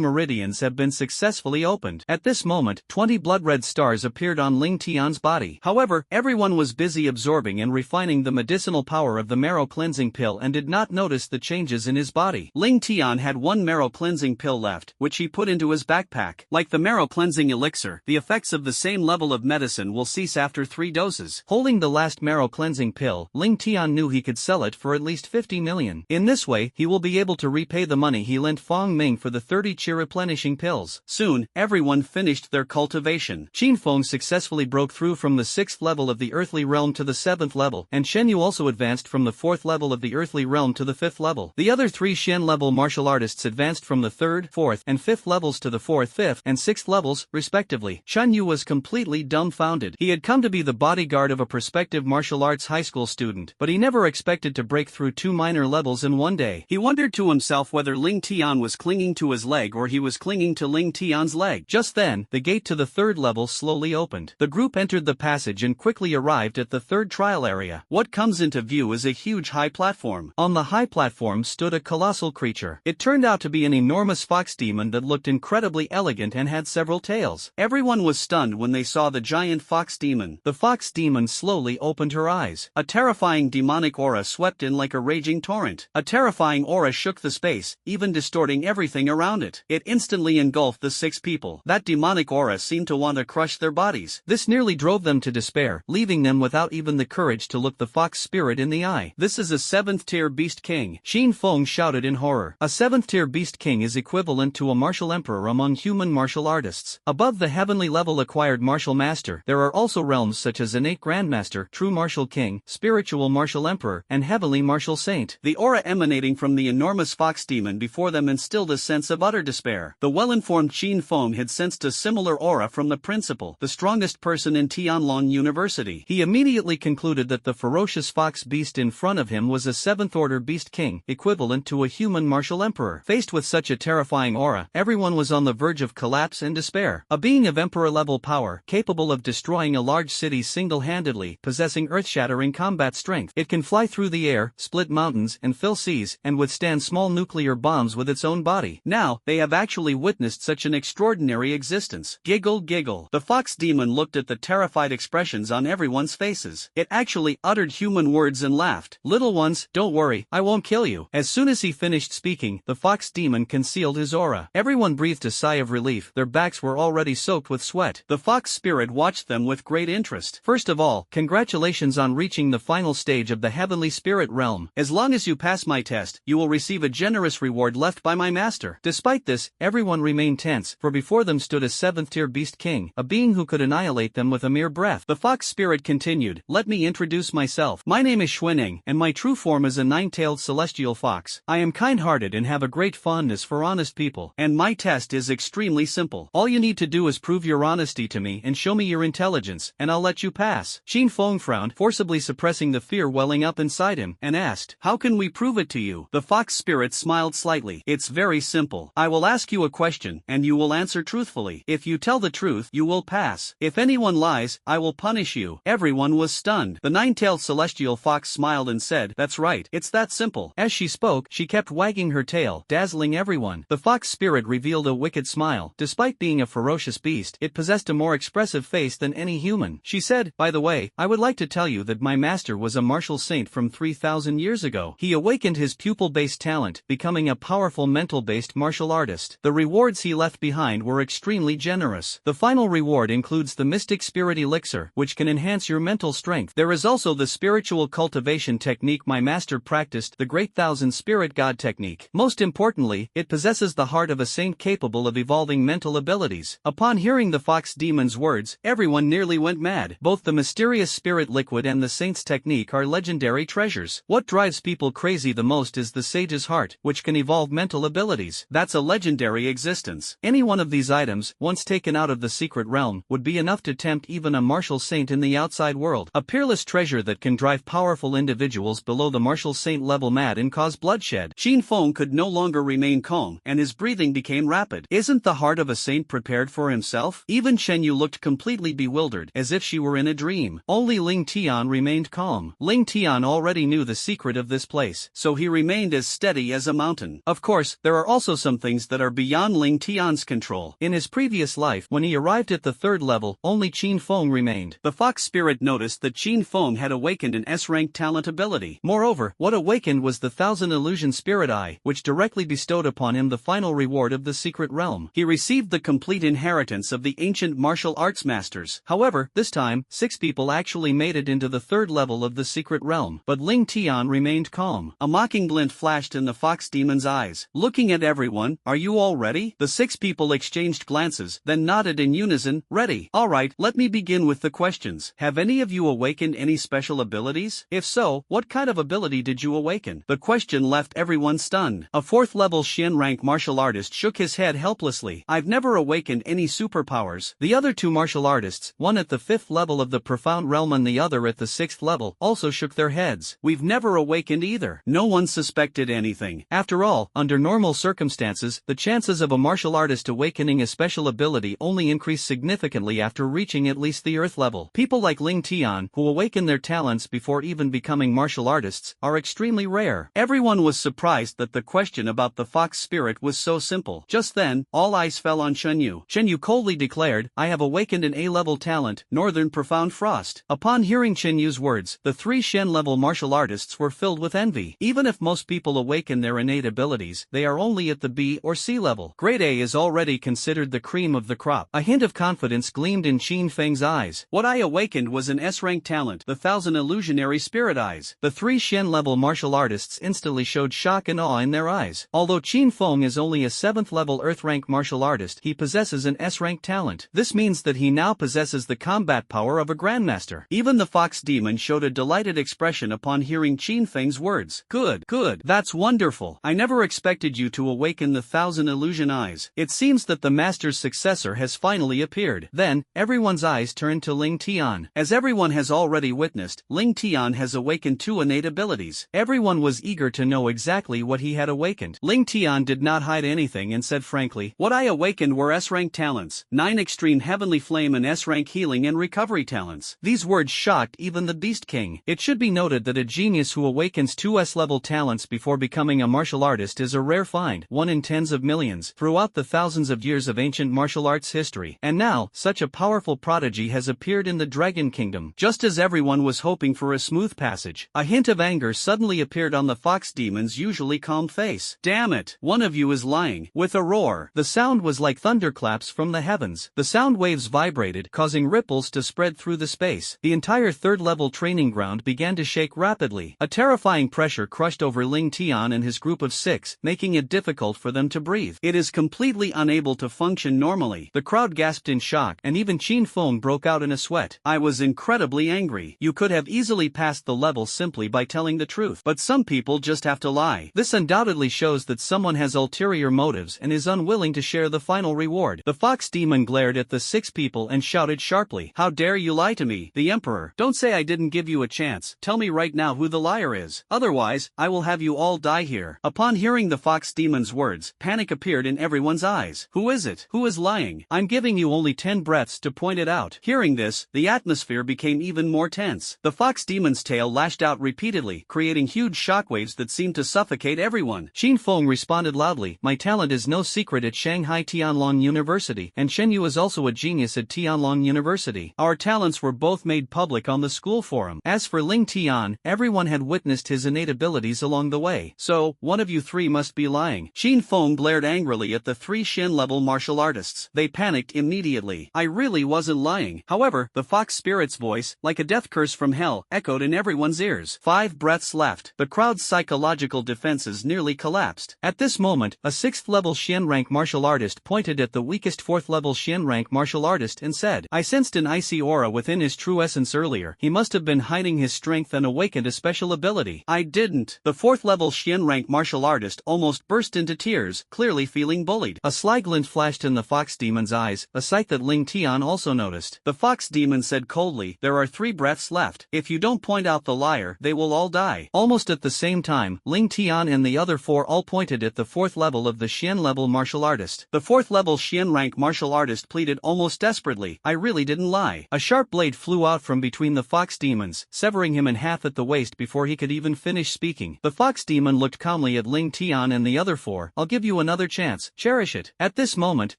meridians have been successfully opened. At this moment, 20 blood-red stars appeared on Ling Tian's body. However, everyone was busy absorbing and refining the medicinal power of the marrow cleansing pill and did not notice the changes in his body. Ling Tian had 1 marrow cleansing pill left, which he put into his backpack. Like the marrow cleansing elixir, the effects of the same level of medicine will cease after 3 doses. Holding the last marrow cleansing pill, Ling Tian knew he could sell it for at least 50 million. In this way, he will be able to repay the money he lent Fong Ming for the 30 chi replenishing pills. Soon, everyone finished their cultivation. Qin Feng successfully broke through from the 6th level of the earthly realm to the 7th level, and Shen Yu also advanced from the 4th level of the earthly realm to the 5th level. The other 3 Shen-level martial artists advanced from the 3rd, 4th, and 5th levels to the 4th, 5th, and 6th levels, respectively. Shen Yu was completely dumbfounded. He had come to be the bodyguard of a prospective martial arts high school student, but he never expected to break through 2 minor levels in one day. He wondered to himself whether Ling Tian was clinging to his leg or he was clinging to Ling Tian's leg. Just then, the gate to the 3rd level slowly opened. The group entered the passage and quickly arrived at the 3rd trial area. What comes into view is a huge high platform. On the high platform stood a colossal creature. It turned out to be an enormous fox demon that looked incredibly elegant and had several tails. Everyone was stunned when they saw the giant fox demon. The fox demon slowly opened her eyes. A terrifying demonic aura swept in like a raging torrent. A terrifying aura shook the space, even distorting everything around it. It instantly engulfed the 6 people. That demonic aura seemed to want to crush their bodies. This nearly drove them to despair, leaving them without even the courage to look the fox spirit in the eye. This is a 7th-tier beast king, Xin Feng shouted in horror. A 7th-tier beast king is equivalent to a martial emperor among human martial artists. Above the heavenly level acquired martial master, there are also realms such as innate grandmaster, true martial king, spiritual martial emperor, and heavenly martial saint. The aura emanating from the enormous fox demon before them instilled a sense of utter despair. The well-informed Xin Feng had sensed a similar aura from the principal, the strongest person in Tianlong University. He immediately concluded that the ferocious fox beast in front of him was a 7th-order beast king, equivalent to a human martial emperor. Faced with such a terrifying aura, everyone was on the verge of collapse and despair. A being of emperor-level power, capable of destroying a large city single-handedly, possessing earth-shattering combat strength. It can fly through the air, split mountains, and fill seas, and withstand small nuclear bombs with its own body. Now, they have actually witnessed such an extraordinary existence. Giggle giggle. The fox demon looked at the terrified expressions on everyone's faces. It actually uttered human words and laughed. Little ones, don't worry, I won't kill you. As soon as he finished speaking, the fox demon concealed his aura. Everyone breathed a sigh of relief. Their backs were already soaked with sweat. The fox spirit watched them with great interest. First of all, congratulations on reaching the final stage of the heavenly spirit realm. As long as you pass my test, you will receive a generous reward left by my master. Despite this, everyone remained tense, for before them stood a 7th-tier beast king, a being who could annihilate them with a mere breath. The fox spirit continued, let me introduce myself. My name is Xuaneng, and my true form is a 9-tailed celestial fox. I am kind-hearted and have a great fondness for honest people, and my test is extremely simple. All you need to do is prove your honesty to me and show me your intelligence, and I'll let you pass. Xin Feng frowned, forcibly suppressing the fear welling up inside him, and asked, how can we prove it to you? The fox spirit smiled slightly. It's very simple. I will ask you a question, and you will answer truthfully. If you tell the truth, you will pass. If anyone lies, I will punish you. Everyone was stunned. The 9-tailed celestial fox smiled and said, that's right, it's that simple. As she spoke, she kept wagging her tail, dazzling everyone. The fox spirit revealed a wicked smile. Despite being a ferocious beast, it possessed a more expressive face than any human. She said, by the way, I would like to tell you that my master was a martial saint from 3,000 years ago. He awakened his pupil-based talent, becoming a powerful mental-based martial artist. The rewards he left behind were extremely generous. The final reward includes the Mystic Spirit Elixir, which can enhance your mental strength. There is also the spiritual cultivation technique my master practiced, the Great Thousand Spirit God technique. Most importantly, it possesses the heart of a saint capable of evolving mental abilities. Upon hearing the fox demon's words, everyone nearly went mad. Both the mysterious spirit liquid and the saint's technique are legendary treasures. What drives people crazy the most is the sage's heart, which can evolve mental abilities. That's a legendary existence. Any one of these items, once taken out of the secret realm, would be enough to tempt even a martial saint in the outside world. A peerless treasure that can drive powerful individuals below the martial saint level mad and cause bloodshed. Xin Feng could no longer remain calm, and his breathing became rapid. Isn't the heart of a saint prepared for himself? Even Shen Yu looked completely bewildered, as if she were in a dream. Only Ling Tian remained calm. Ling Tian already knew the secret of this place, so he remained as steady as a mountain. Of course, there are also some things that are beyond Ling Tian's control. In his previous life, when he arrived at the 3rd level, only Qin Feng remained. The fox spirit noticed that Qin Feng had awakened an S-rank talent ability. Moreover, what awakened was the 1000 Illusion Spirit Eye, which directly bestowed upon him the final reward of the secret realm. He received the complete inheritance of the ancient martial arts masters. However, this time, 6 people actually made it into the 3rd level of the secret realm, but Ling Tian remained calm. A mocking glint flashed in the fox demon's eyes. Looking at everyone, are you all ready? The 6 people exchanged glances, then nodded in unison, ready. Alright, let me begin with the questions. Have any of you awakened any special abilities? If so, what kind of ability did you awaken? The question left everyone stunned. A 4th level Xian rank martial artist shook his head helplessly. I've never awakened any superpowers. The other 2 martial artists, one at the 5th level of the profound realm and the other at the 6th level, also shook their heads. We've never awakened either. No one suspected anything. After all, under normal circumstances, the chances of a martial artist awakening a special ability only increase significantly after reaching at least the Earth level. People like Ling Tian, who awaken their talents before even becoming martial artists, are extremely rare. rare. Everyone was surprised that the question about the fox spirit was so simple. Just then, all eyes fell on Shen Yu. Shen Yu coldly declared, "I have awakened an A-level talent, Northern Profound Frost." Upon hearing Shen Yu's words, the 3 Shen-level martial artists were filled with envy. Even if most people awaken their innate abilities, they are only at the B or C level. Grade A is already considered the cream of the crop. A hint of confidence gleamed in Qin Feng's eyes. "What I awakened was an S-rank talent, the 1000 illusionary spirit eyes." The 3 Shen-level martial artists instantly showed shock and awe in their eyes. Although Qin Feng is only a 7th-level Earth-rank martial artist, he possesses an S-rank talent. This means that he now possesses the combat power of a grandmaster. Even the fox demon showed a delighted expression upon hearing Qin Feng's words. Good, that's wonderful. I never expected you to awaken the 1000 illusion eyes. It seems that the master's successor has finally appeared." Then, everyone's eyes turned to Ling Tian. As everyone has already witnessed, Ling Tian has awakened 2 innate abilities. Everyone was eager to know exactly what he had awakened. Ling Tian did not hide anything and said frankly, "What I awakened were S-rank talents, 9 extreme heavenly flame and S-rank healing and recovery talents." These words shocked even the Beast King. It should be noted that a genius who awakens 2 S-level talents before becoming a martial artist is a rare find, one in tens of millions, throughout the thousands of years of ancient martial arts history. And now, such a powerful prodigy has appeared in the Dragon Kingdom. Just as everyone was hoping for a smooth passage, a hint of anger suddenly appeared on the fox demon's usually calm face. "Damn it, one of you is lying." With a roar, the sound was like thunderclaps from the heavens. The sound waves vibrated, causing ripples to spread through the space. The entire 3rd-level training ground began to shake rapidly. A terrifying pressure crushed over Ling Tian and his group of 6, making it difficult for them to breathe. It is completely unable to function normally. The crowd gasped in shock, and even Qin Feng broke out in a sweat. "I was incredibly angry. You could have easily passed the level simply by telling the truth. But some people just have to lie. This undoubtedly shows that someone has ulterior motives and is unwilling to share the final reward." The fox demon glared at the 6 people and shouted sharply, "How dare you lie to me, the Emperor? Don't say I didn't give you a chance. Tell me right now who the liar is. Otherwise, I will have you all die here." Upon hearing the fox demon's words, panic appeared in everyone's eyes. "Who is it? Who is lying? I'm giving you only 10 breaths to point it out." Hearing this, the atmosphere became even more tense. The fox demon's tail lashed out repeatedly, creating huge shockwaves that seemed to suffocate everyone. Qin Feng responded loudly, "My talent is no secret at Shanghai Tianlong University, and Shen Yu is also a genius at Tianlong University. Our talents were both made public on the school forum." As for Ling Tian, everyone had witnessed his innate abilities along the way. "So, one of you 3 must be lying." Qin Feng glared angrily at the 3 Shen-level martial artists. They panicked immediately. "I really wasn't lying." However, the fox spirit's voice, like a death curse from hell, echoed in everyone's ears. 5 breaths left. The crowd's psychological defenses nearly collapsed. At this moment, a 6th-level Shen-rank martial artist pointed at the weakest 4th-level Shen-rank martial artist and said, "I sensed an icy aura within his true essence earlier. He must have been hiding his strength and awakened a special ability." "I didn't." The 4th-level Shen-rank martial artist almost burst into tears, clearly feeling bullied. A sly glint flashed in the fox demon's eyes, a sight that Ling Tian also noticed. The fox demon said coldly, "There are 3 breaths left. If you don't point out the liar, they will all die." Almost at the same time, Ling Tian and the other 4 all pointed at the 4th level of the Shen-level martial artist. The 4th-level Shen-rank martial artist pleaded almost desperately, "I really didn't lie." A sharp blade flew out from between the fox demons, severing him in half at the waist before he could even finish speaking. The fox demon looked calmly at Ling Tian and the other 4. "I'll give you another chance. Cherish it." At this moment,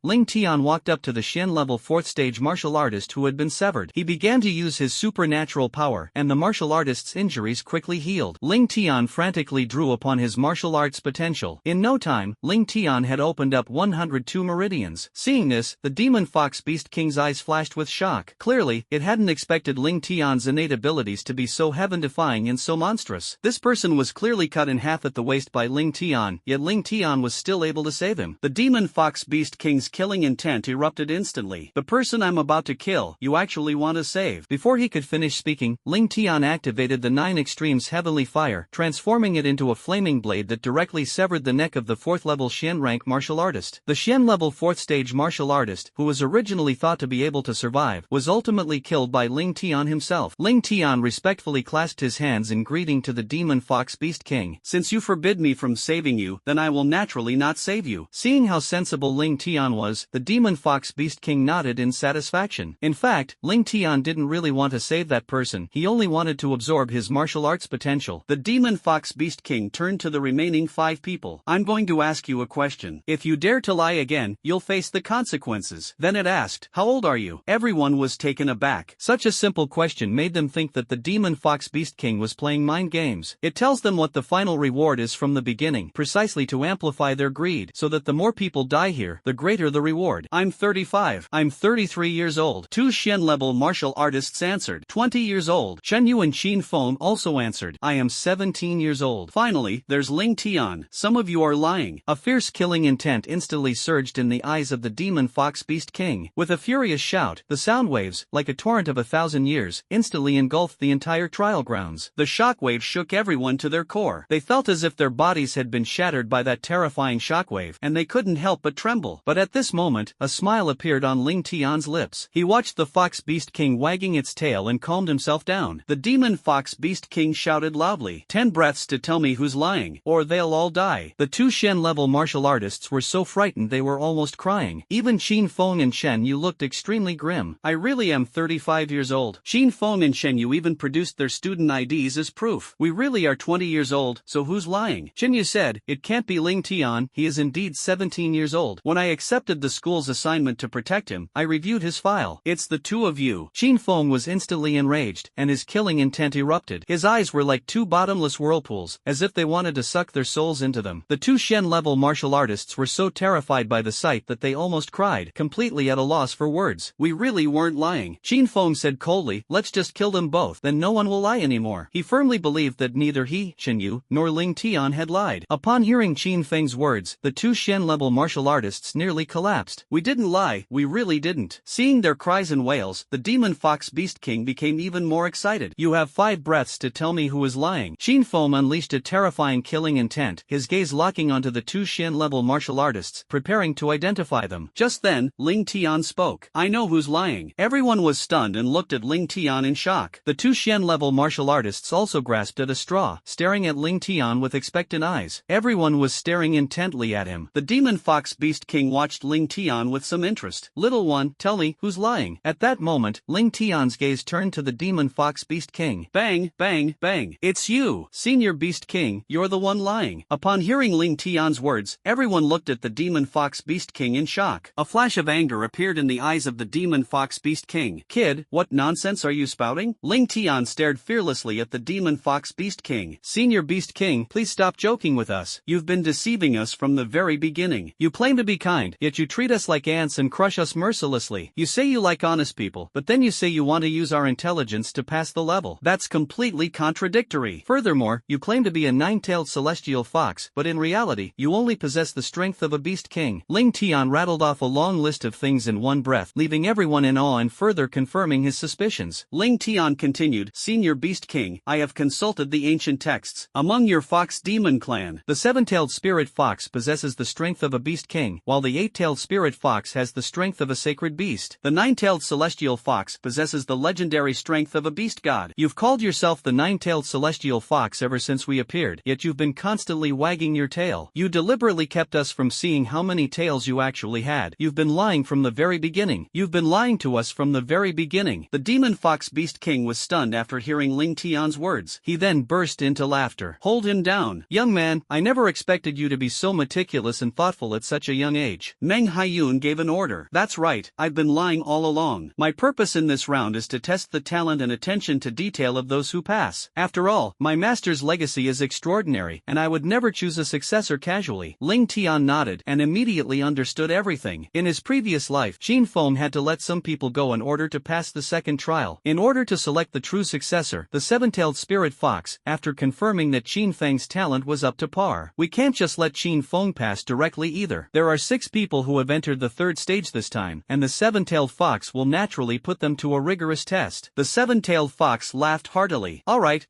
Ling Tian walked up to the Shen-level 4th stage martial artist who had been severed. He began to use his supernatural power, and the martial artist's injuries quickly healed. Ling Tian frantically drew upon his martial arts potential. In no time, Ling Tian had opened up 102 meridians. Seeing this, the demon fox beast king's eyes flashed with shock. Clearly, it hadn't expected Ling Tian's innate abilities to be so heaven-defying and so monstrous. This person was clearly cut in half at the waist by Ling Tian, yet Ling Tian was still able to save him. The demon fox beast king's killing intent erupted instantly. "The person I'm about to kill, you actually want to save." Before he could finish speaking, Ling Tian activated the 9 extremes heavenly fire, transforming it into a flaming blade that directly severed the neck of the 4th-level Shen-rank martial artist. The Shen-level 4th stage martial artist, who was originally thought to be able to survive, was ultimately killed by Ling Tian himself. Ling Tian respectfully clasped his hands in greeting to the demon fox beast king. "Since you forbid me from saving you, then I will naturally not save you." Seeing how sensible Ling Tian was, the demon fox beast king nodded in satisfaction. In fact, Ling Tian didn't really want to save that person, he only wanted to absorb his martial arts potential. The demon
demon fox beast king turned to the remaining 5 people. I'm going to ask you a question. If you dare to lie again, you'll face the consequences. Then it asked, how old are you? Everyone was taken aback.
Such a simple question made them think that the demon fox beast king was playing mind games. It tells them what the final reward is from the beginning, precisely to amplify their greed, so that the more people die here, the greater the reward.
I'm 35. I'm 33 years old. 2 Shen-level martial artists answered. 20 years old. Chen Yu and Qin Feng also answered. I am 17 years old. Finally, there's Ling Tian. Some of you are lying.
A fierce killing intent instantly surged in the eyes of the demon fox beast king. With a furious shout, the sound waves, like a torrent of 1,000 years, instantly engulfed the entire trial grounds.
The shockwave shook everyone to their core. They felt as if their bodies had been shattered by that terrifying shockwave, and they couldn't help but tremble. But at this moment, a smile appeared on Ling Tian's lips. He watched the fox beast king wagging its tail and calmed himself down. The demon fox beast king shouted loudly, 10 breaths to tell me who's lying, or they'll all die. The 2 Shen-level martial artists were so frightened they were almost crying. Even Qin Feng and Shen Yu looked extremely grim. I really am 35 years old. Qin Feng and Shen Yu even produced their student IDs as proof. We really are 20 years old, so who's lying?
Chen Yu said, it can't be Ling Tian, he is indeed 17 years old. When I accepted the school's assignment to protect him, I reviewed his file.
It's the 2 of you.
Qin Feng was instantly enraged, and his killing intent erupted. His eyes were like 2 bottomless whirlpools, as if they wanted to suck their souls into them. The 2 Shen-level martial artists were so terrified by the sight that they almost cried, completely at a loss for words.
We really weren't lying.
Qin Feng said coldly, let's just kill them both, then no one will lie anymore. He firmly believed that neither he, Chen Yu, nor Ling Tian had lied. Upon hearing Qin Feng's words, the 2 Shen-level martial artists nearly collapsed.
We didn't lie, we really didn't. Seeing their cries and wails, the demon fox beast king became even more excited.
You have 5 breaths to tell me who is lying. Qin Feng unleashed a terrifying killing intent, his gaze locking onto the 2 Shen-level martial artists, preparing to identify them.
Just then, Ling Tian spoke. I know who's lying. Everyone was stunned and looked at Ling Tian in shock.
The 2 Shen-level martial artists also grasped at a straw, staring at Ling Tian with expectant eyes. Everyone was staring intently at him.
The demon fox beast king watched Ling Tian with some interest.
Little one, tell me, who's lying? At that moment, Ling Tian's gaze turned to the demon fox beast king.
Bang, bang, bang. It's you, Senior Beast King, you're the one lying. Upon hearing Ling Tian's words, everyone looked at the demon fox beast king in shock. A flash of anger appeared in the eyes of the demon fox beast king. Kid, what nonsense are you spouting? Ling Tian stared fearlessly at the demon fox beast king.
Senior Beast King, please stop joking with us.
You've been deceiving us from the very beginning.
You claim to be kind, yet you treat us like ants and crush us mercilessly. You say you like honest people, but then you say you want to use our intelligence to pass the level.
That's completely contradictory.
Furthermore, you claim to be a 9-tailed celestial fox, but in reality, you only possess the strength of a beast king. Ling Tian rattled off a long list of things in one breath, leaving everyone in awe and further confirming his suspicions.
Ling Tian continued, Senior Beast King, I have consulted the ancient texts. Among your fox demon clan,
the 7-tailed spirit fox possesses the strength of a beast king, while the 8-tailed spirit fox has the strength of a sacred beast.
The 9-tailed celestial fox possesses the legendary strength of a beast god.
You've called yourself the 9-tailed celestial fox ever since we appeared, yet you've been constantly wagging your tail. You deliberately kept us from seeing how many tails you actually had. You've been lying from the very beginning. You've been lying to us from the very beginning.
The demon fox beast king was stunned after hearing Ling Tian's words.
He then burst into laughter.
Hold him down.
Young man, I never expected you to be so meticulous and thoughtful at such a young age.
Meng Haiyun gave an order. That's right, I've been lying all along. My purpose in this round is to test the talent and attention to detail of those who pass. After all, my master's legacy is extraordinary, and I would never choose a successor casually.
Ling Tian nodded and immediately understood everything. In his previous life, Qin Feng had to let some people go in order to pass the second trial. In order to select the true successor, the 7-tailed spirit fox, after confirming that Qin Feng's talent was up to par. We can't just let Qin Feng pass directly either. There are 6 people who have entered the 3rd stage this time, and the 7-tailed fox will naturally put them to a rigorous test.
The 7-tailed fox laughed heartily.
Alright,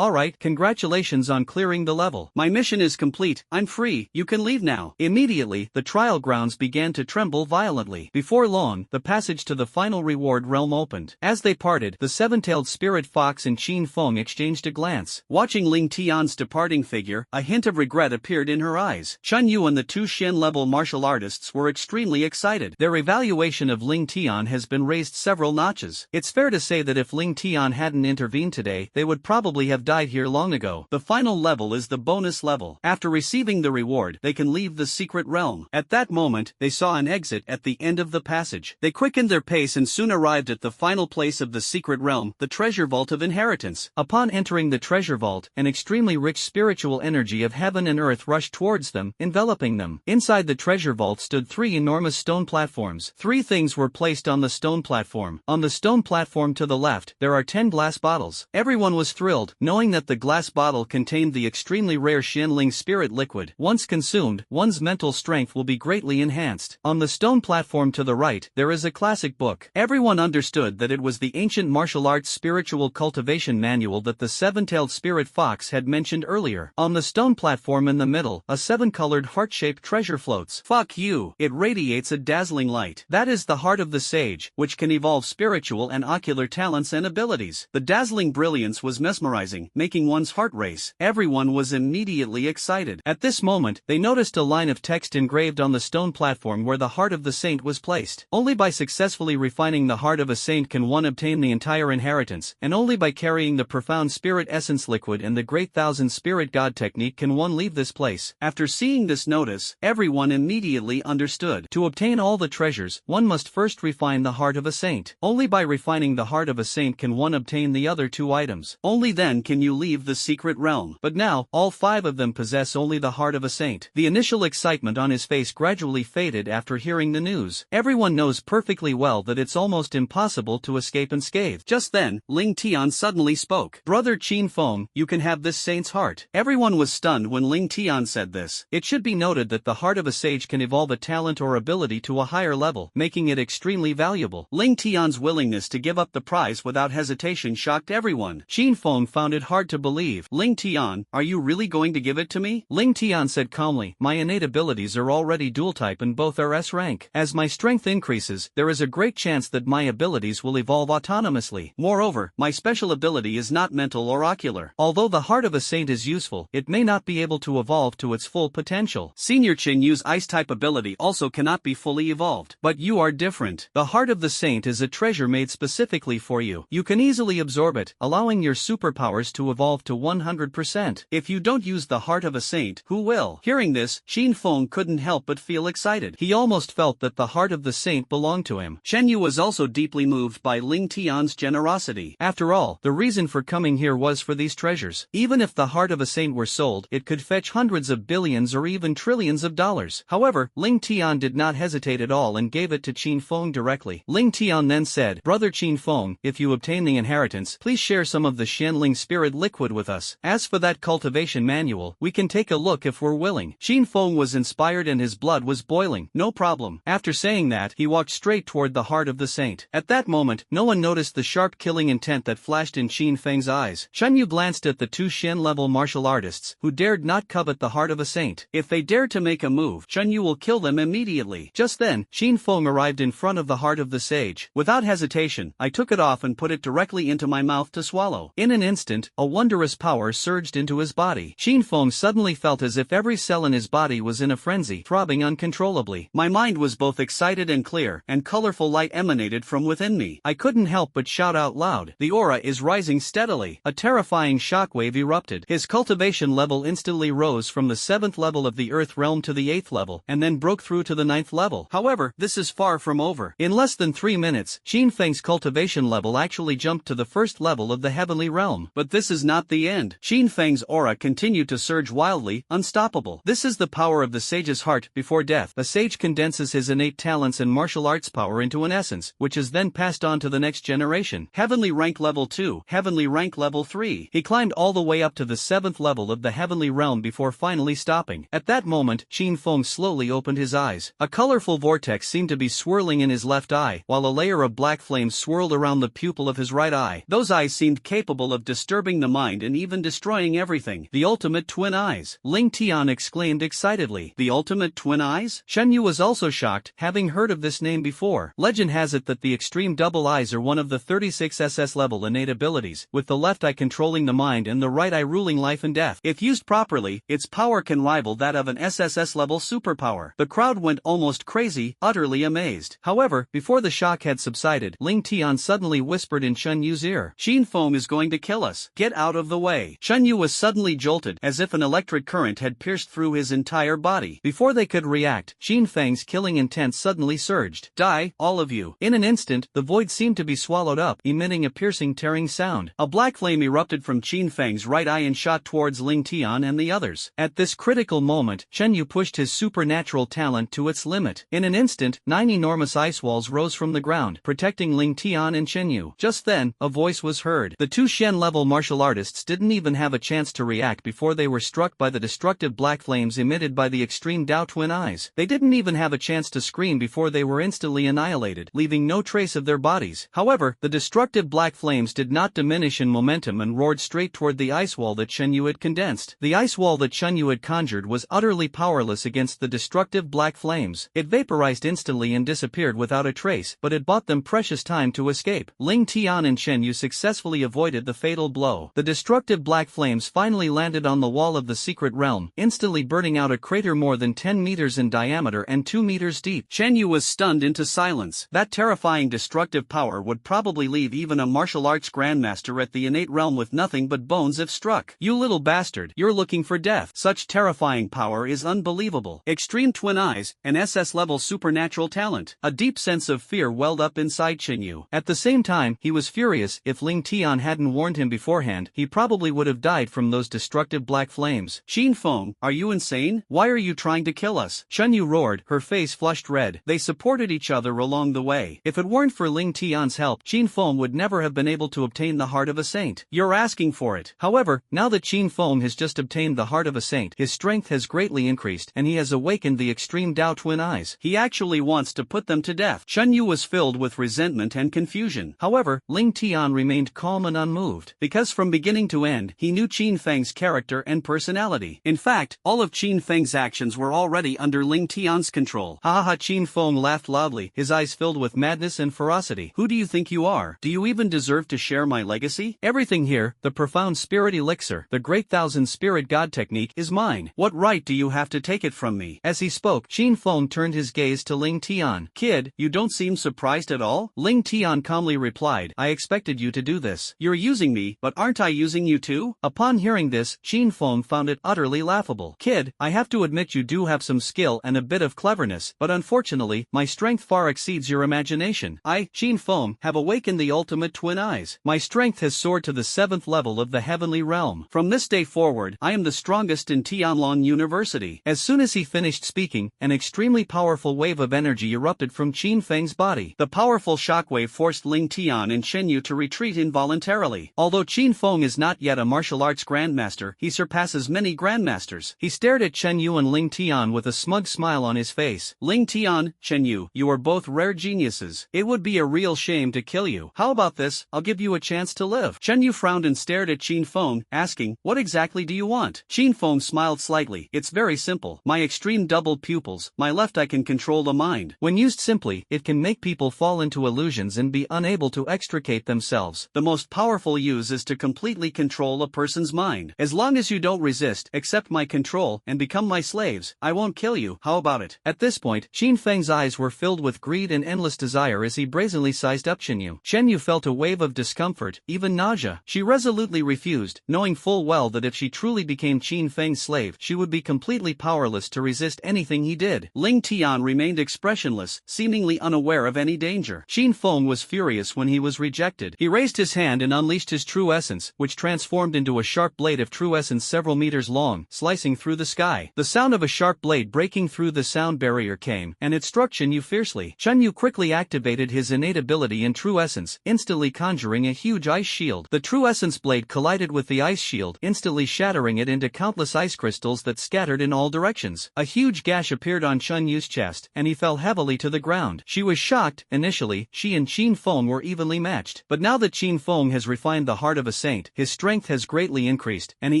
congratulations on clearing the level.
My mission is complete, I'm free, you can leave now.
Immediately, the trial grounds began to tremble violently. Before long, the passage to the final reward realm opened. As they parted, the 7-tailed spirit fox and Qin Feng exchanged a glance.
Watching Ling Tian's departing figure, a hint of regret appeared in her eyes. Chen Yu and the 2 Shen-level martial artists were extremely excited.
Their evaluation of Ling Tian has been raised several notches. It's fair to say that if Ling Tian hadn't intervened today, they would probably have died here long
long ago. The final level is the bonus level. After receiving the reward, they can leave the secret realm. At that moment, they saw an exit at the end of the passage. They quickened their pace and soon arrived at the final place of the secret realm, the treasure vault of inheritance. Upon entering the treasure vault, an extremely rich spiritual energy of heaven and earth rushed towards them, enveloping them. Inside the treasure vault stood 3 enormous stone platforms. 3 things were placed on the stone platform. On the stone platform to the left, there are 10 glass bottles. Everyone was thrilled, knowing that the glass bottle contained the extremely rare Xianling spirit liquid. Once consumed, one's mental strength will be greatly enhanced. On the stone platform to the right, there is a classic book. Everyone understood that it was the ancient martial arts spiritual cultivation manual that the 7-tailed spirit fox had mentioned earlier. On the stone platform in the middle, a 7-colored heart-shaped treasure floats. Fuck you! It radiates a dazzling light. That is the heart of the sage, which can evolve spiritual and ocular talents and abilities. The dazzling brilliance was mesmerizing, making one's heart race. Everyone was immediately excited. At this moment, they noticed a line of text engraved on the stone platform where the heart of the saint was placed. Only by successfully refining the heart of a saint can one obtain the entire inheritance, and only by carrying the profound spirit essence liquid and the great thousand spirit god technique can one leave this place. After seeing this notice, everyone immediately understood. To obtain all the treasures, one must first refine the heart of a saint. Only by refining the heart of a saint can one obtain the other 2 items. Only then can you leave the secret realm. But now, all 5 of them possess only the heart of a saint. The initial excitement on his face gradually faded after hearing the news. Everyone knows perfectly well that it's almost impossible to escape unscathed. Just then, Ling Tian suddenly spoke. Brother Qin Feng, you can have this saint's heart. Everyone was stunned when Ling Tian said this. It should be noted that the heart of a sage can evolve a talent or ability to a higher level, making it extremely valuable. Ling Tian's willingness to give up the prize without hesitation shocked everyone. Qin Feng found it hard to believe. Ling Tian, are you really going to give it to me? Ling Tian said calmly, my innate abilities are already dual type and both are S rank. As my strength increases, there is a great chance that my abilities will evolve autonomously. Moreover, my special ability is not mental or ocular. Although the heart of a saint is useful, it may not be able to evolve to its full potential. Senior Qin Yu's ice type ability also cannot be fully evolved. But you are different. The heart of the saint is a treasure made specifically for you. You can easily absorb it, allowing your superpowers to evolve to 100%. If you don't use the heart of a saint, who will? Hearing this, Qin Feng couldn't help but feel excited. He almost felt that the heart of the saint belonged to him. Shen Yu was also deeply moved by Ling Tian's generosity. After all, the reason for coming here was for these treasures. Even if the heart of a saint were sold, it could fetch hundreds of billions or even trillions of dollars. However, Ling Tian did not hesitate at all and gave it to Qin Feng directly. Ling Tian then said, Brother Qin Feng, if you obtain the inheritance, please share some of the Xianling spirit liquid with us. As for that cultivation manual, we can take a look if we're willing. Qin Feng was inspired and his blood was boiling. No problem. After saying that, he walked straight toward the heart of the saint. At that moment, no one noticed the sharp killing intent that flashed in Qin Feng's eyes. Shen Yu glanced at the 2 Shen-level martial artists, who dared not covet the heart of a saint. If they dare to make a move, Shen Yu will kill them immediately. Just then, Qin Feng arrived in front of the heart of the sage. Without hesitation, I took it off and put it directly into my mouth to swallow. In an instant, a wondrous power surged into his body. Qin Feng suddenly felt as if every cell in his body was in a frenzy, throbbing uncontrollably. My mind was both excited and clear, and colorful light emanated from within me. I couldn't help but shout out loud. The aura is rising steadily. A terrifying shockwave erupted. His cultivation level instantly rose from the 7th level of the earth realm to the 8th level, and then broke through to the 9th level. However, this is far from over. In less than 3 minutes, Qin Feng's cultivation level actually jumped to the 1st level of the heavenly realm. But this is not the end. Qin Feng's aura continued to surge wildly, unstoppable. This is the power of the sage's heart before death. A sage condenses his innate talents and martial arts power into an essence, which is then passed on to the next generation. Heavenly rank level 2, heavenly rank level 3. He climbed all the way up to the 7th level of the heavenly realm before finally stopping. At that moment, Qin Feng slowly opened his eyes. A colorful vortex seemed to be swirling in his left eye, while a layer of black flames swirled around the pupil of his right eye. Those eyes seemed capable of disturbing the mind and even destroying everything. The ultimate twin eyes. Ling Tian exclaimed excitedly. The ultimate twin eyes? Shen Yu was also shocked, having heard of this name before. Legend has it that the extreme double eyes are one of the 36 SS level innate abilities, with the left eye controlling the mind and the right eye ruling life and death. If used properly, its power can rival that of an SSS level superpower. The crowd went almost crazy, utterly amazed. However, before the shock had subsided, Ling Tian suddenly whispered in Shen Yu's ear, Qin Feng is going to kill us. Get out of of the way. Chen Yu was suddenly jolted as if an electric current had pierced through his entire body. Before they could react, Qin Feng's killing intent suddenly surged. Die, all of you. In an instant, the void seemed to be swallowed up, emitting a piercing tearing sound. A black flame erupted from Qin Feng's right eye and shot towards Ling Tian and the others. At this critical moment, Chen Yu pushed his supernatural talent to its limit. In an instant, 9 enormous ice walls rose from the ground, protecting Ling Tian and Chen Yu. Just then, a voice was heard. The two Shen-level martial artists didn't even have a chance to react before they were struck by the destructive black flames emitted by the extreme Dao twin eyes. They didn't even have a chance to scream before they were instantly annihilated, leaving no trace of their bodies. However, the destructive black flames did not diminish in momentum and roared straight toward the ice wall that Chen Yu had condensed. The ice wall that Chen Yu had conjured was utterly powerless against the destructive black flames. It vaporized instantly and disappeared without a trace, but it bought them precious time to escape. Ling Tian and Chen Yu successfully avoided the fatal blow. The destructive black flames finally landed on the wall of the secret realm, instantly burning out a crater more than 10 meters in diameter and 2 meters deep. Chen Yu was stunned into silence. That terrifying destructive power would probably leave even a martial arts grandmaster at the innate realm with nothing but bones if struck. You little bastard, you're looking for death. Such terrifying power is unbelievable. Extreme twin eyes, an SS level supernatural talent. A deep sense of fear welled up inside Chen Yu. At the same time, he was furious. If Ling Tian hadn't warned him beforehand, he probably would have died from those destructive black flames. Qin Feng, are you insane? Why are you trying to kill us? Chen Yu roared, her face flushed red. They supported each other along the way. If it weren't for Ling Tian's help, Qin Feng would never have been able to obtain the heart of a saint. You're asking for it. However, now that Qin Feng has just obtained the heart of a saint, his strength has greatly increased and he has awakened the extreme Dao twin eyes. He actually wants to put them to death. Chen Yu was filled with resentment and confusion. However, Ling Tian remained calm and unmoved, because from beginning to end, he knew Qin Feng's character and personality. In fact, all of Qin Feng's actions were already under Ling Tian's control. Ha ha ha! Qin Feng laughed loudly, his eyes filled with madness and ferocity. Who do you think you are? Do you even deserve to share my legacy? Everything here, the profound spirit elixir, the great thousand spirit god technique, is mine. What right do you have to take it from me? As he spoke, Qin Feng turned his gaze to Ling Tian. Kid, you don't seem surprised at all? Ling Tian calmly replied, I expected you to do this. You're using me, but aren't I using you too? Upon hearing this, Qin Feng found it utterly laughable. Kid, I have to admit you do have some skill and a bit of cleverness, but unfortunately, my strength far exceeds your imagination. I, Qin Feng, have awakened the ultimate twin eyes. My strength has soared to the 7th level of the heavenly realm. From this day forward, I am the strongest in Tianlong University. As soon as he finished speaking, an extremely powerful wave of energy erupted from Qin Feng's body. The powerful shockwave forced Ling Tian and Chen Yu to retreat involuntarily. Although Qin Feng is not yet a martial arts grandmaster, he surpasses many grandmasters. He stared at Chen Yu and Ling Tian with a smug smile on his face. Ling Tian, Chen Yu, you are both rare geniuses. It would be a real shame to kill you. How about this? I'll give you a chance to live. Chen Yu frowned and stared at Qin Feng, asking, what exactly do you want? Qin Feng smiled slightly. It's very simple. My extreme double pupils, my left eye can control the mind. When used simply, it can make people fall into illusions and be unable to extricate themselves. The most powerful use is to completely control a person's mind. As long as you don't resist, accept my control, and become my slaves, I won't kill you. How about it? At this point, Qin Feng's eyes were filled with greed and endless desire as he brazenly sized up Chen Yu. Chen Yu felt a wave of discomfort, even nausea. She resolutely refused, knowing full well that if she truly became Qin Feng's slave, she would be completely powerless to resist anything he did. Ling Tian remained expressionless, seemingly unaware of any danger. Qin Feng was furious when he was rejected. He raised his hand and unleashed his true essence, which transformed into a sharp blade of true essence several meters long, slicing through the sky. The sound of a sharp blade breaking through the sound barrier came, and it struck Chen Yu fiercely. Chen Yu quickly activated his innate ability in true essence, instantly conjuring a huge ice shield. The true essence blade collided with the ice shield, instantly shattering it into countless ice crystals that scattered in all directions. A huge gash appeared on Chen Yu's chest, and he fell heavily to the ground. She was shocked. Initially, she and Qin Feng were evenly matched, but now that Qin Feng has refined the heart of a saint, his strength has greatly increased, and he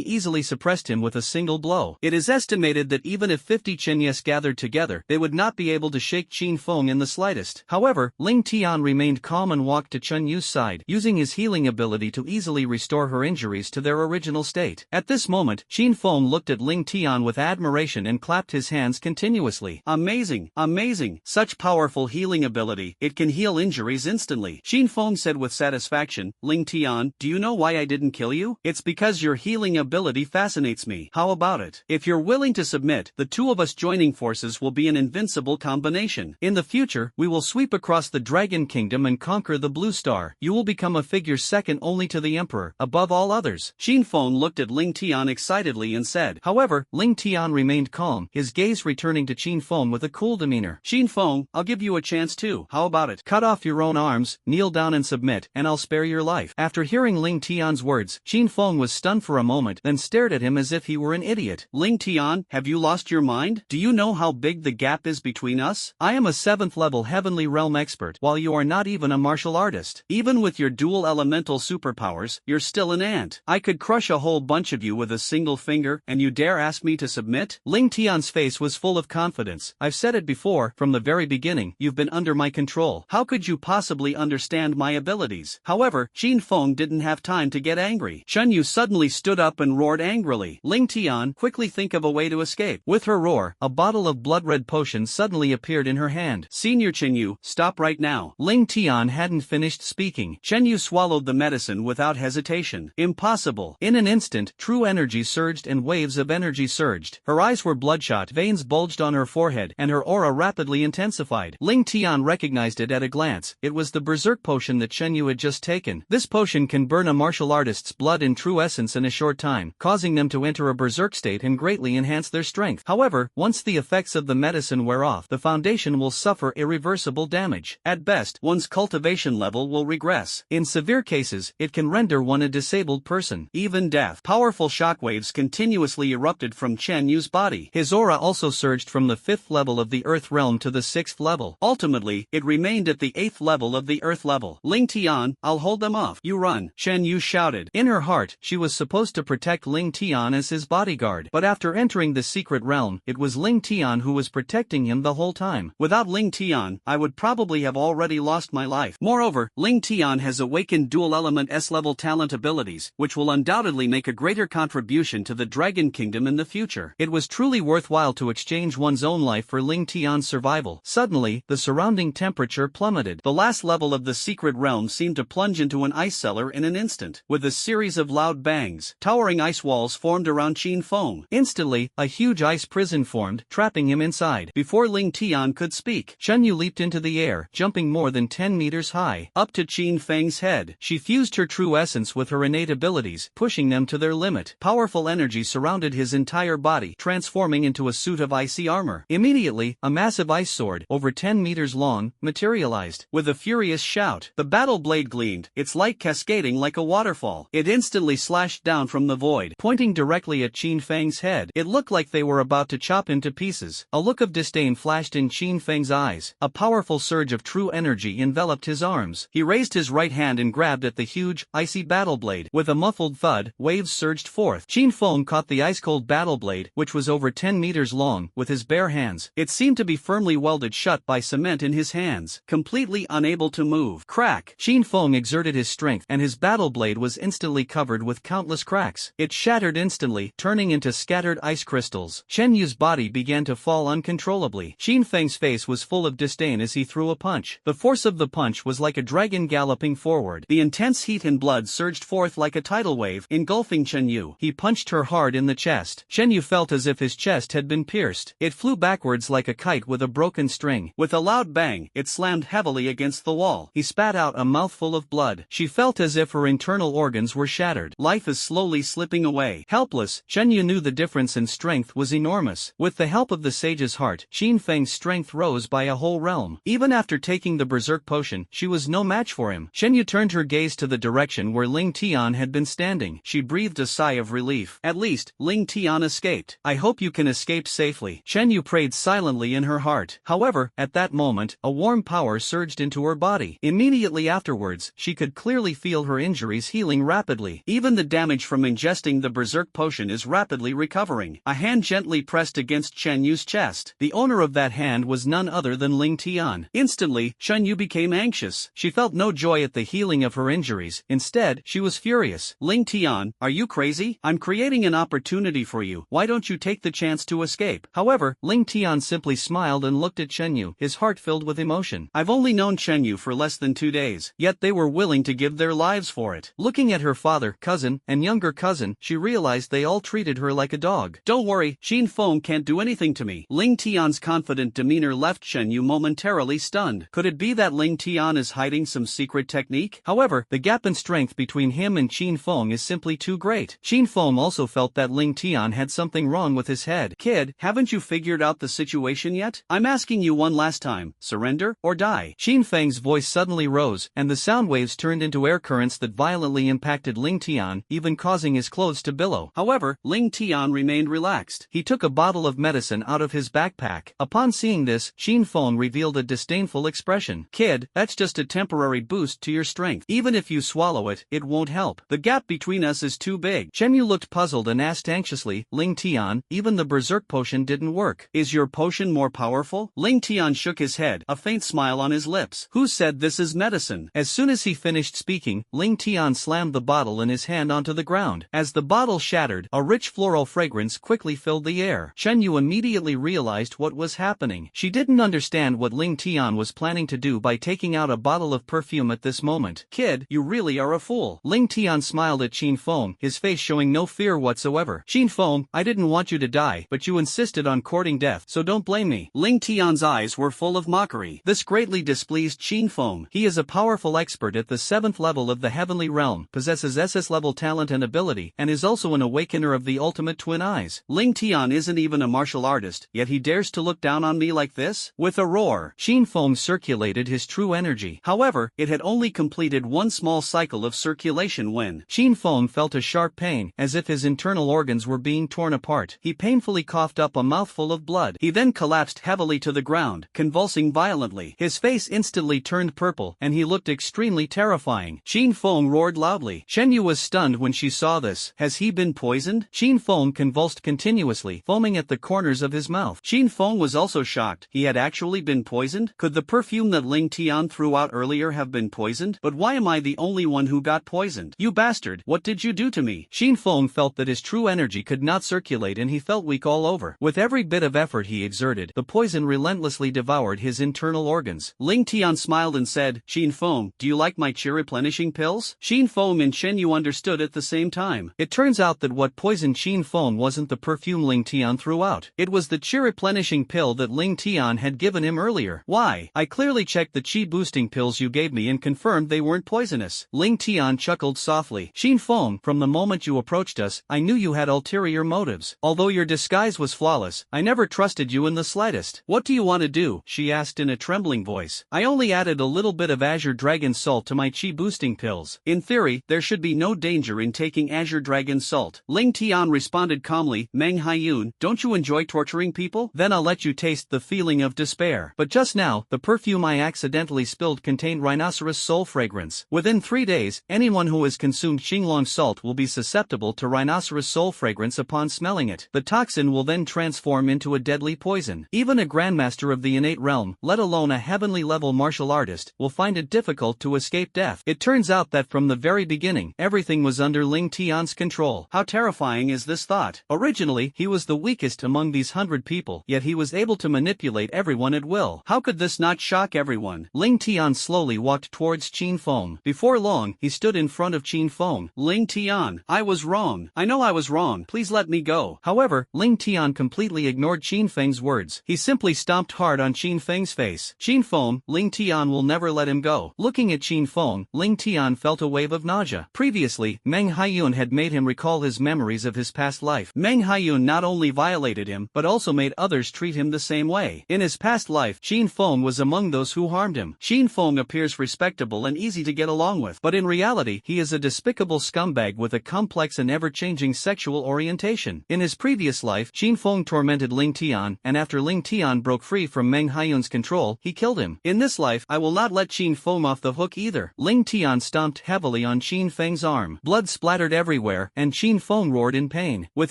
easily suppressed him with a single blow. It is estimated that even if 50 Chenyes gathered together, they would not be able to shake Qin Feng in the slightest. However, Ling Tian remained calm and walked to Chen Yu's side, using his healing ability to easily restore her injuries to their original state. At this moment, Qin Feng looked at Ling Tian with admiration and clapped his hands continuously. Amazing, amazing, such powerful healing ability, it can heal injuries instantly. Qin Feng said with satisfaction, Ling Tian, do you know why I didn't kill you? It's because your healing ability fascinates me. How about it? If you're willing to submit, the two of us joining forces will be an invincible combination. In the future, we will sweep across the Dragon Kingdom and conquer the Blue Star. You will become a figure second only to the Emperor, above all others. Xin Feng looked at Ling Tian excitedly and said. However, Ling Tian remained calm, his gaze returning to Xin Feng with a cool demeanor. Xin Feng, I'll give you a chance too. How about it? Cut off your own arms, kneel down and submit, and I'll spare your life. After hearing Ling Tian's words, Xin Feng was stunned for a moment, then stared at him as if he were an idiot. Ling Tian, have you lost your mind? Do you know how big the gap is between us? I am a 7th level Heavenly Realm expert, while you are not even a martial artist. Even with your dual elemental superpowers, you're still an ant. I could crush a whole bunch of you with a single finger, and you dare ask me to submit? Ling Tian's face was full of confidence. I've said it before, from the very beginning, you've been under my control. How could you possibly understand my abilities? However, Xin Feng didn't have time to get angry. Chen Yu suddenly stood up and roared angrily. Ling Tian, quickly think of a way to escape. With her roar, a bottle of blood-red potion suddenly appeared in her hand. Senior Chen Yu, stop right now. Ling Tian hadn't finished speaking. Chen Yu swallowed the medicine without hesitation. Impossible. In an instant, true energy surged and waves of energy surged. Her eyes were bloodshot, veins bulged on her forehead, and her aura rapidly intensified. Ling Tian recognized it at a glance. It was the berserk potion that Chen Yu had just taken. This potion can burn a martial artist's blood in true essence in a short time, causing them to enter a berserk state and greatly enhance their strength. However, once the effects of the medicine wear off, the foundation will suffer irreversible damage. At best, one's cultivation level will regress. In severe cases, it can render one a disabled person, even death. Powerful shockwaves continuously erupted from Chen Yu's body. His aura also surged from the 5th level of the Earth realm to the 6th level. Ultimately, it remained at the 8th level of the Earth level. Ling Tian, I'll hold them off. You run, Chen Yu shouted. In her heart, she was supposed to protect Ling Tian as his bodyguard. But after entering the secret realm, it was Ling Tian who was protecting him the whole time. Without Ling Tian, I would probably have already lost my life. Moreover, Ling Tian has awakened dual element S-level talent abilities, which will undoubtedly make a greater contribution to the Dragon Kingdom in the future. It was truly worthwhile to exchange one's own life for Ling Tian's survival. Suddenly, the surrounding temperature plummeted. The last level of the secret realm seemed to plunge into an ice cellar in an instant. With a series of loud bangs, towering ice walls formed around Xin Feng. Instantly, a huge ice prison formed, trapping him inside. Before Ling Tian could speak, Chen Yu leaped into the air, jumping more than 10 meters high, up to Qin Feng's head. She fused her true essence with her innate abilities, pushing them to their limit. Powerful energy surrounded his entire body, transforming into a suit of icy armor. Immediately, a massive ice sword, over 10 meters long, materialized. With a furious shout, the battle blade gleamed, its light cascading like a waterfall. It instantly slashed down from the void, pointing directly at Qin Feng's head. It looked like they were about to chop him to pieces. A look of disdain flashed in Qin Feng's eyes. A powerful surge of true energy enveloped his arms. He raised his right hand and grabbed at the huge, icy battle blade. With a muffled thud, waves surged forth. Qin Feng caught the ice-cold battle blade, which was over 10 meters long, with his bare hands. It seemed to be firmly welded shut by cement in his hands, completely unable to move. Crack! Qin Feng exerted his strength, and his battle blade was instantly covered with countless cracks. It shattered instantly, turning into scattered ice crystals. Chen Yu's body began to fall uncontrollably. Qin Feng's face was full of disdain as he threw a punch. The force of the punch was like a dragon galloping forward. The intense heat and blood surged forth like a tidal wave, engulfing Chen Yu. He punched her hard in the chest. Chen Yu felt as if his chest had been pierced. It flew backwards like a kite with a broken string. With a loud bang, it slammed heavily against the wall. He spat out a mouthful of blood. She felt as if her internal organs were shattered. Life is slowly slipping away. Helpless, Chen Yu knew the difference in strength was enormous. With the help of the sage's heart, Qin Feng's strength rose by a whole realm. Even after taking the berserk potion, she was no match for him. Chen Yu turned her gaze to the direction where Ling Tian had been standing. She breathed a sigh of relief. At least, Ling Tian escaped. I hope you can escape safely. Chen Yu prayed silently in her heart. However, at that moment, a warm power surged into her body. Immediately afterwards, she could clearly feel her injuries healing rapidly. Even the damage from ingesting the berserk potion is rapidly recovering. A hand gently pressed against Chen Yu's chest. The owner of that hand was none other than Ling Tian. Instantly, Chen Yu became anxious. She felt no joy at the healing of her injuries. Instead, she was furious. Ling Tian, are you crazy? I'm creating an opportunity for you. Why don't you take the chance to escape? However, Ling Tian simply smiled and looked at Chen Yu, his heart filled with emotion. I've only known Chen Yu for less than 2 days, yet they were willing to give their lives for it. Looking at
her father, cousin, and younger cousin, she realized they all treated her like a dog.
Don't worry, Xin Feng can't do anything to me. Ling Tian's confident demeanor left Shen Yu momentarily stunned. Could it be that Ling Tian is hiding some secret technique?
However, the gap in strength between him and Xin Feng is simply too great. Xin Feng also felt that Ling Tian had something wrong with his head.
Kid, haven't you figured out the situation yet? I'm asking you one last time, surrender or die.
Xin Feng's voice suddenly rose, and the sound waves turned into air currents that violently impacted Ling Tian, even causing his clothes to billow.
However, Ling Tian remained relaxed.
He took a bottle of medicine out of his backpack. Upon seeing this, Xin Feng revealed a disdainful expression.
Kid, that's just a temporary boost to your strength. Even if you swallow it, it won't help. The gap between us is too big.
Shen Yu looked puzzled and asked anxiously, Ling Tian, even the berserk potion didn't work.
Is your potion more powerful? Ling Tian shook his head, a faint smile on his lips. Who said this is medicine?
As soon as he finished speaking, Ling Tian slammed the bottle in his hand onto the ground. As the bottle shattered, a rich floral fragrance quickly filled the air. Shen Yu immediately realized what was happening. She didn't understand what Ling Tian was planning to do by taking out a bottle of perfume at this moment.
Kid, you really are a fool.
Ling Tian smiled at Xin Feng, his face showing no fear whatsoever. Xin Feng, I didn't want you to die, but you insisted on courting death, so don't blame me.
Ling Tian's eyes were full of mockery. This greatly displeased Xin Feng.
He is a powerful expert at the 7th level of the heavenly realm, possesses SS level talent and ability, and is also an awakener of the ultimate twin eyes.
Ling Tian isn't even a martial artist, yet he dares to look down on me like this? With a roar,
Xin Feng circulated his true energy.
However, it had only completed one small cycle of circulation when
Xin Feng felt a sharp pain, as if his internal organs were being torn apart. He painfully coughed up a mouthful of blood.
He then collapsed heavily to the ground, convulsing violently. His face instantly turned purple, and he looked extremely terrifying. Xin Feng roared loudly.
Shen Yu was stunned when she saw this.
Has he been poisoned?
Xin Feng convulsed continuously, foaming at the corners of his mouth.
Xin Feng was also shocked. He had actually been poisoned? Could the perfume that Ling Tian threw out earlier have been poisoned? But why am I the only one who got poisoned? You bastard, what did you do to me?
Xin Feng felt that his true energy could not circulate and he felt weak all over. With every bit of effort he exerted, the poison relentlessly devoured his internal organs.
Ling Tian smiled and said, Xin Feng, do you like my chi replenishing pills? Xin Feng and Shen Yu understood at the same time.
It turns out that what poisoned Xin Feng wasn't the perfume Ling Tian threw out. It was the chi replenishing pill that Ling Tian had given him earlier.
Why?
I clearly checked the chi boosting pills you gave me and confirmed they weren't poisonous. Ling Tian chuckled softly. Xin Feng, from the moment you approached us, I knew you had ulterior motives. Although your disguise was flawless, I never trusted you in the slightest.
What do you want to do? She asked in a trembling voice.
I only added a little bit of Azure Dragon Salt to my chi boosting pills.
In theory, there should be no danger in taking Azure Dragon Salt. Ling Tian responded calmly, Meng Haiyun, don't you enjoy torturing people?
Then I'll let you taste the feeling of despair. But just now, the perfume I accidentally spilled contained rhinoceros soul fragrance. Within 3 days, anyone who has consumed Xinglong salt will be susceptible to rhinoceros soul fragrance upon smelling it. The toxin will then transform into a deadly poison. Even a grandmaster of the innate realm, let alone a heavenly level martial artist, will find it difficult to escape death. It turns out that from the very beginning, everything was under Ling Tian's control.
How terrifying is this thought?
Originally, he was the weakest among these 100 people, yet he was able to manipulate everyone at will.
How could this not shock everyone?
Ling Tian slowly walked towards Xin Feng. Before long, he stood in front of Xin Feng.
Ling Tian, I was wrong. I know I was wrong. Please let me go.
However, Ling Tian completely ignored Xin Feng's words. He simply stomped hard on Xin Feng's face. Xin Feng, Ling Tian will never let him go. Looking at Xin Feng, Ling Tian felt a wave of nausea. Previously, Meng Haiyun had made him recall his memories of his past life. Meng Haiyun not only violated him, but also made others treat him the same way. In his past life, Xin Feng was among those who harmed him. Xin Feng appears respectable and easy to get along with, but in reality, he is a despicable scumbag with a complex and ever-changing sexual orientation. In his previous life, Xin Feng tormented Ling Tian, and after Ling Tian broke free from Meng Haiyun's control, he killed him. In this life, I will not let Xin Feng off the hook either. Ling Tian stomped heavily on Xin Feng's arm. Blood splattered everywhere, and Xin Feng roared in pain. With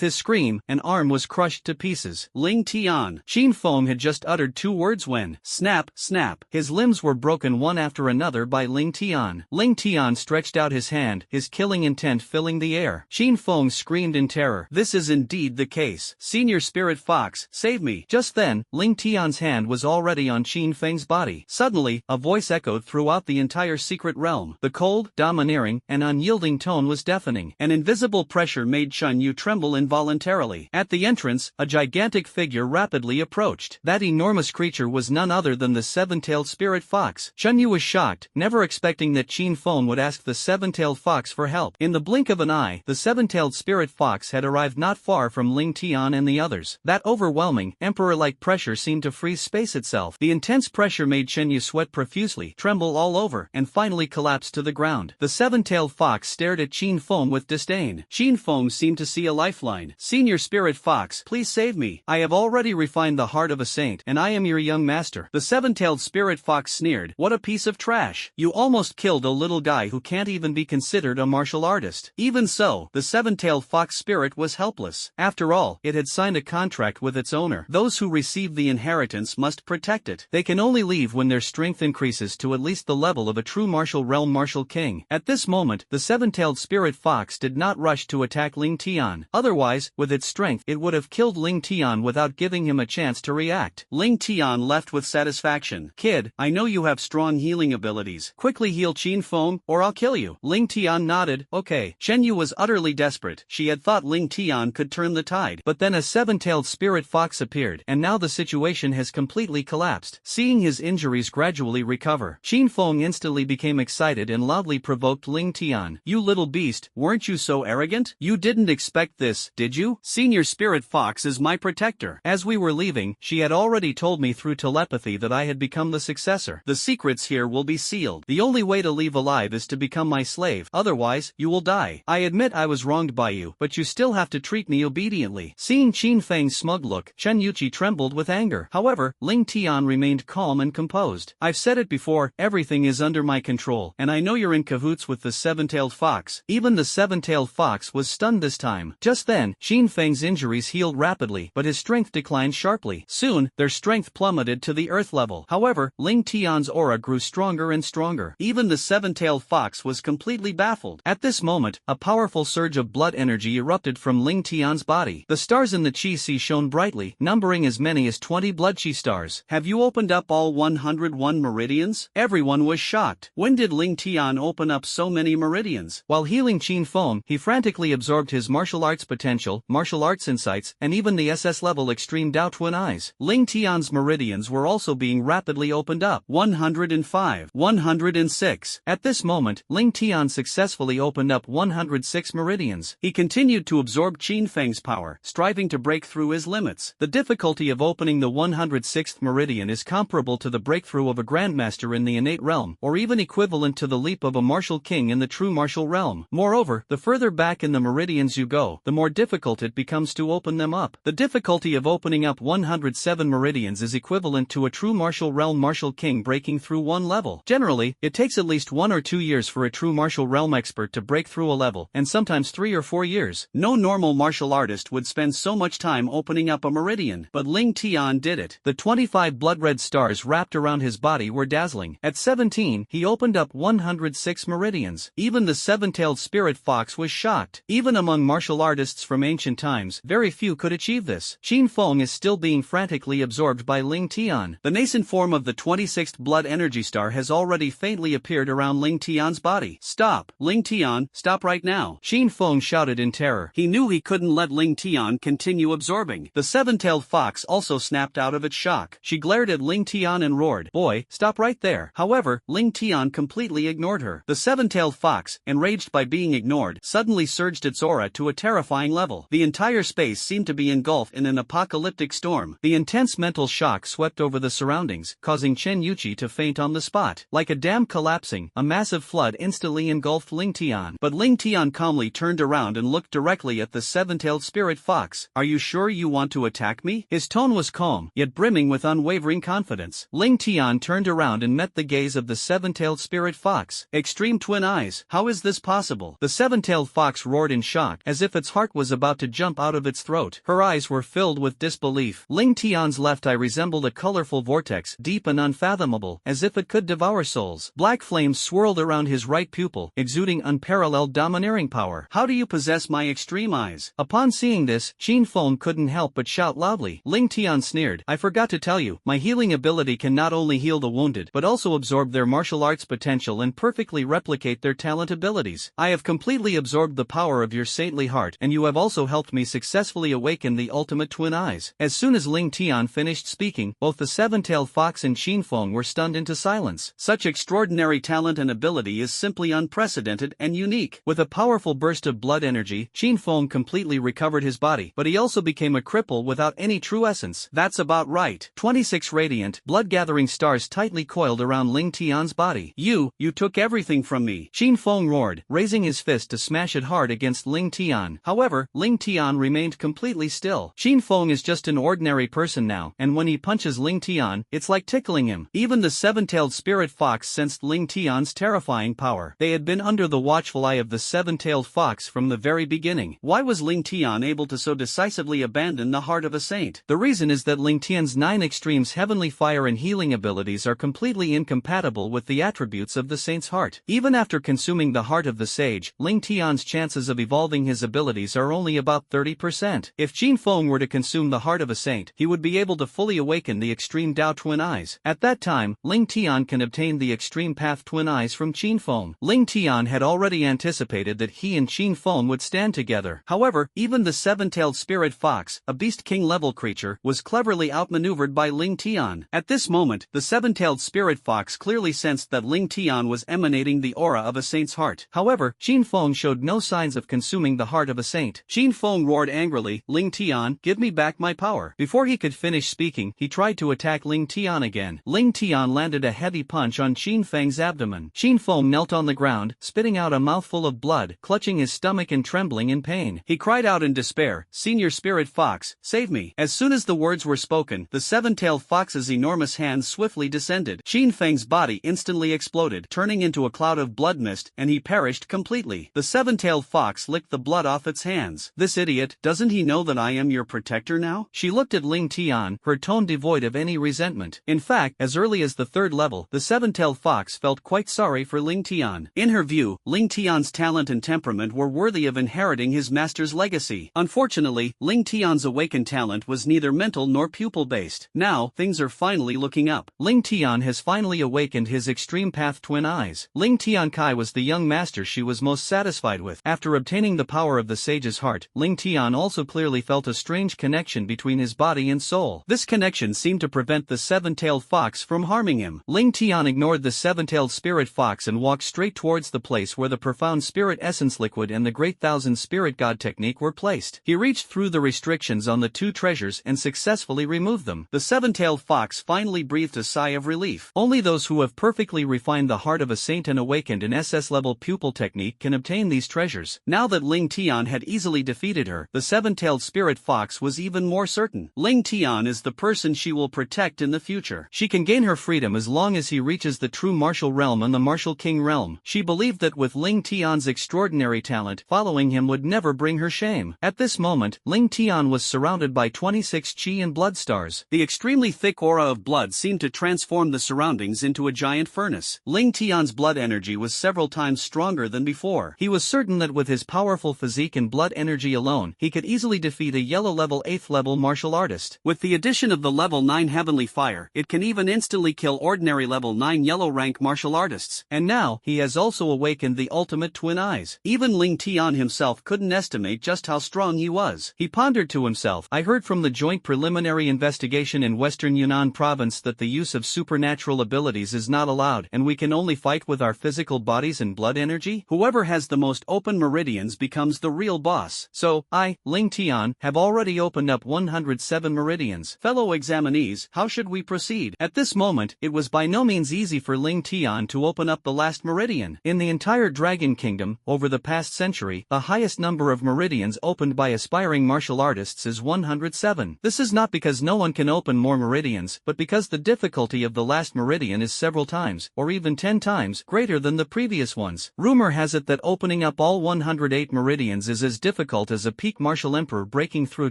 his scream, an arm was crushed to pieces.
Ling Tian.
Xin Feng had just uttered 2 words when, snap, snap, his limbs were broken one after another by Ling Tian. Ling Tian stretched out his hand, his killing intent filling the air. Xin Feng screamed in terror.
This is indeed the case. Senior Spirit Fox, save me.
Just then, Ling Tian's hand was already on Xin Feng's body. Suddenly, a voice echoed throughout the entire secret realm. The cold, domineering, and
and unyielding tone was deafening. An invisible pressure made Chun Yu tremble involuntarily. At the entrance, a gigantic figure rapidly approached. That enormous creature was none other than the seven-tailed spirit fox. Chun Yu was shocked, never expecting that Qin Feng would ask the seven-tailed fox for help. In the blink of an eye, the seven-tailed spirit fox had arrived not far from Ling Tian and the others. That overwhelming, emperor-like pressure seemed to freeze space itself. The intense pressure made Chen Yu sweat profusely, tremble all over, and finally collapsed to the ground. The seven-tailed fox stared at Qin Feng with disdain. Qin Feng seemed to see a lifeline. "Senior spirit fox, please save me. I have already refined the heart of a saint, and I am your young master." The seven-tailed spirit fox sneered. "What a piece of trash. You almost killed a little guy who can't even be considered a martial artist." Even so, the seven-tailed fox spirit was helpless. After all, it had signed a contract with its owner. Those who receive the inheritance must protect it. They can only leave when their strength increases to at least the level of a true martial realm martial king. At this moment, the seven-tailed spirit fox did not rush to attack Ling Tian. Otherwise, with its strength, it would have killed Ling Tian without giving him a chance to react. Ling Tian left with satisfaction. "Kid, I know you have strong healing abilities. Quickly heal Qin Feng, or I'll kill you." Ling Tian nodded. Okay. Chen Yu was utterly desperate. She had thought Ling Tian could turn the tide. But then a seven-tailed spirit fox appeared, and now the situation has completely collapsed. Seeing his injuries gradually recover, Qin Feng instantly became excited and loudly provoked Ling Tian. "You little beast, weren't you so arrogant? You didn't expect this, did you? Senior spirit fox is my protector. As we were leaving, she had already told me through telepathy that I had become the successor. The secrets here will be sealed. The only way to leave alive is to become my slave, otherwise, you will die. I admit I was wronged by you, but you still have to treat me obediently." Seeing Qin Feng's smug look, Chen Yuqi trembled with anger. However, Ling Tian remained calm and composed. "I've said it before, everything is under my control, and I know you're in cahoots with the seven-tailed fox." Even the seven-tailed fox was stunned this time. Just then, Qin Feng's injuries healed rapidly, but his strength declined sharply. Soon, their strength plummeted to the earth level. However, Ling Tian's aura grew stronger and stronger. Even the seven-tailed fox was completely baffled. At this moment, a powerful surge of blood energy erupted from Ling Tian's body. The stars in the Qi Sea shone brightly, numbering as many as 20 blood Qi stars. "Have you opened up all 101 meridians?" Everyone was shocked. When did Ling Tian open up so many meridians? While healing Qin Feng, he frantically absorbed his martial arts potential, martial arts insights, and even the SS level extreme Dao Twin Eyes. Ling Tian's meridians were also being rapidly opened up. 105, 106. At this moment, Ling Tian successfully opened up 106 meridians. He continued to absorb Qin Feng's power, striving to break through his limits. The difficulty of opening the 106th meridian is comparable to the breakthrough of a grandmaster in the innate realm, or even equivalent to the leap of a martial king in the true martial realm. Moreover, the further back in the meridians you go, the more difficult it becomes to open them up. The difficulty of opening up 107 meridians is equivalent to a true martial realm martial king breaking through one level. Generally, it takes at least 1 or 2 years for a true martial realm expert to break through a level, and sometimes 3 or 4 years. No normal martial artist would spend so much time opening up a meridian, but Ling Tian did it. The 25 blood-red stars wrapped around his body were dazzling. At 17, he opened up 106 meridians. Even the seven-tailed spirit fox was shocked. Even among martial artists from ancient times, very few could achieve this. Qin Feng is still being frantically absorbed by Ling Tian. The nascent form of the 26th blood energy star has already faintly appeared around Ling Tian's body. "Stop, Ling Tian, stop right now!" Qin Feng shouted in terror. He knew he couldn't let Ling Tian continue absorbing. The seven-tailed fox also snapped out of its shock. She glared at Ling Tian and roared, "Boy, stop right there." However, Ling Tian completely ignored her. The seven-tailed fox, enraged by being ignored, suddenly surged its aura to a terrifying level. The entire space seemed to be engulfed in an apocalyptic storm. The intense mental shock swept over the surroundings, causing Chen Yuqi to faint on the spot. Like a dam collapsing, a massive flood instantly engulfed Ling Tian. But Ling Tian calmly turned around and looked directly at the seven-tailed spirit fox. "Are you sure you want to attack me?" His tone was calm, yet brimming with unwavering confidence. Ling Tian turned around and met the gaze of the seven-tailed spirit fox. "Extreme twin eyes, how is this possible?" The seven-tailed fox roared in shock, as if its heart was about to jump out of its throat. Her eyes were filled with disbelief. Ling Tian's left eye resembled a colorful vortex, deep and unfathomable, as if it could devour souls. Black flames swirled around his right pupil, exuding unparalleled domineering power. "How do you possess my extreme eyes?" Upon seeing this, Qin Feng couldn't help but shout loudly. Ling Tian sneered, "I forgot to tell you, my healing ability can not only heal the wounded but also absorb their martial arts potential and perfectly replicate their talent
talent abilities. I have completely absorbed the power of your saintly heart, and you have also helped me successfully awaken the ultimate twin eyes. As soon as Ling Tian finished speaking, both the seven-tailed fox and Qin Feng were stunned into silence.
Such extraordinary talent and ability is simply unprecedented and unique.
With a powerful burst of blood energy, Qin Feng completely recovered his body, but he also became a cripple without any true essence.
That's about right.
26 radiant, blood-gathering stars tightly coiled around Ling Tian's body.
You took everything from me.
Qin Feng roared, raising his fist to smash it hard against Ling Tian. However, Ling Tian remained completely still. Qin Feng is just an ordinary person now, and when he punches Ling Tian, it's like tickling him.
Even the seven-tailed spirit fox sensed Ling Tian's terrifying power.
They had been under the watchful eye of the seven-tailed fox from the very beginning.
Why was Ling Tian able to so decisively abandon the heart of a saint?
The reason is that Ling Tian's 9 extremes heavenly fire and healing abilities are completely incompatible with the attributes of the saint's heart. Even after consuming the heart of the sage, Ling Tian's chances of evolving his abilities are only about 30%. If Qin Feng were to consume the heart of a saint, he would be able to fully awaken the extreme Dao twin eyes. At that time, Ling Tian can obtain the extreme path twin eyes from Qin Feng. Ling Tian had already anticipated that he and Qin Feng would stand together.
However, even the seven-tailed spirit fox, a beast king level creature, was cleverly outmaneuvered by Ling Tian. At this moment, the seven-tailed spirit fox clearly sensed that Ling Tian was emanating the aura of a saint's heart.
However, Qin Feng showed no signs of consuming the heart of a saint.
Qin Feng roared angrily, "Ling Tian, give me back my power."
Before he could finish speaking, he tried to attack Ling Tian again. Ling Tian landed a heavy punch on Qin Feng's abdomen. Qin Feng knelt on the ground, spitting out a mouthful of blood, clutching his stomach and trembling in pain.
He cried out in despair, "Senior Spirit Fox, save me." As soon as the words were spoken, the seven-tailed fox's enormous hands swiftly descended. Qin Feng's body instantly exploded, turning into a cloud of blood mist, and he perished completely. The seven-tailed fox licked the blood off its hands. "This idiot, doesn't he know that I am your protector now?"
She looked at Ling Tian, her tone devoid of any resentment. In fact, as early as the 3rd level, the seven-tailed fox felt quite sorry for Ling Tian.
In her view, Ling Tian's talent and temperament were worthy of inheriting his master's legacy. Unfortunately, Ling Tian's awakened talent was neither mental nor pupil-based. Now, things are finally looking up.
Ling Tian has finally awakened his extreme path twin eyes. Ling Tian Kai was the young master she was most satisfied with. After obtaining the power of the sage's heart, Ling Tian also clearly felt a strange connection between his body and soul. This connection seemed to prevent the seven-tailed fox from harming him. Ling Tian ignored the seven-tailed spirit fox and walked straight towards the place where the profound spirit essence liquid and the great thousand spirit god technique were placed. He reached through the restrictions on the 2 treasures and successfully removed them.
The seven-tailed fox finally breathed a sigh of relief.
Only those who have perfectly refined the heart of a saint and awakened an SS level pupil technique can obtain these treasures.
Now that Ling Tian had easily defeated her, the seven-tailed spirit fox was even more certain. Ling Tian is the person she will protect in the future.
She can gain her freedom as long as he reaches the true martial realm and the martial king realm. She believed that with Ling Tian's extraordinary talent, following him would never bring her shame. At this moment, Ling Tian was surrounded by 26 qi and blood stars.
The extremely thick aura of blood seemed to transform the surroundings into a giant furnace. Ling Tian's blood energy was several times stronger than before.
He was certain that with his powerful physique and blood energy alone, he could easily defeat a yellow level 8th level martial artist.
With the addition of the level 9 heavenly fire, it can even instantly kill ordinary level 9 yellow rank martial artists.
And now, he has also awakened the ultimate twin eyes.
Even Ling Tian himself couldn't estimate just how strong he was.
He pondered to himself, "I heard from the joint preliminary investigation in Western Yunnan province that the use of supernatural abilities is not allowed and we can only fight with our physical bodies and blood energy?
Whoever has the most open meridians becomes the real boss.
So, I, Ling Tian, have already opened up 107 meridians.
Fellow examinees, how should we proceed?"
At this moment, it was by no means easy for Ling Tian to open up the last meridian. In the entire Dragon Kingdom, over the past century, the highest number of meridians opened by aspiring martial artists is 107. This is not because no one can open more meridians, but because the difficulty of the last meridian is several times, or even 10 times, greater than the previous ones. Rumor has it that opening up all 108 meridians is as difficult as a peak martial emperor breaking through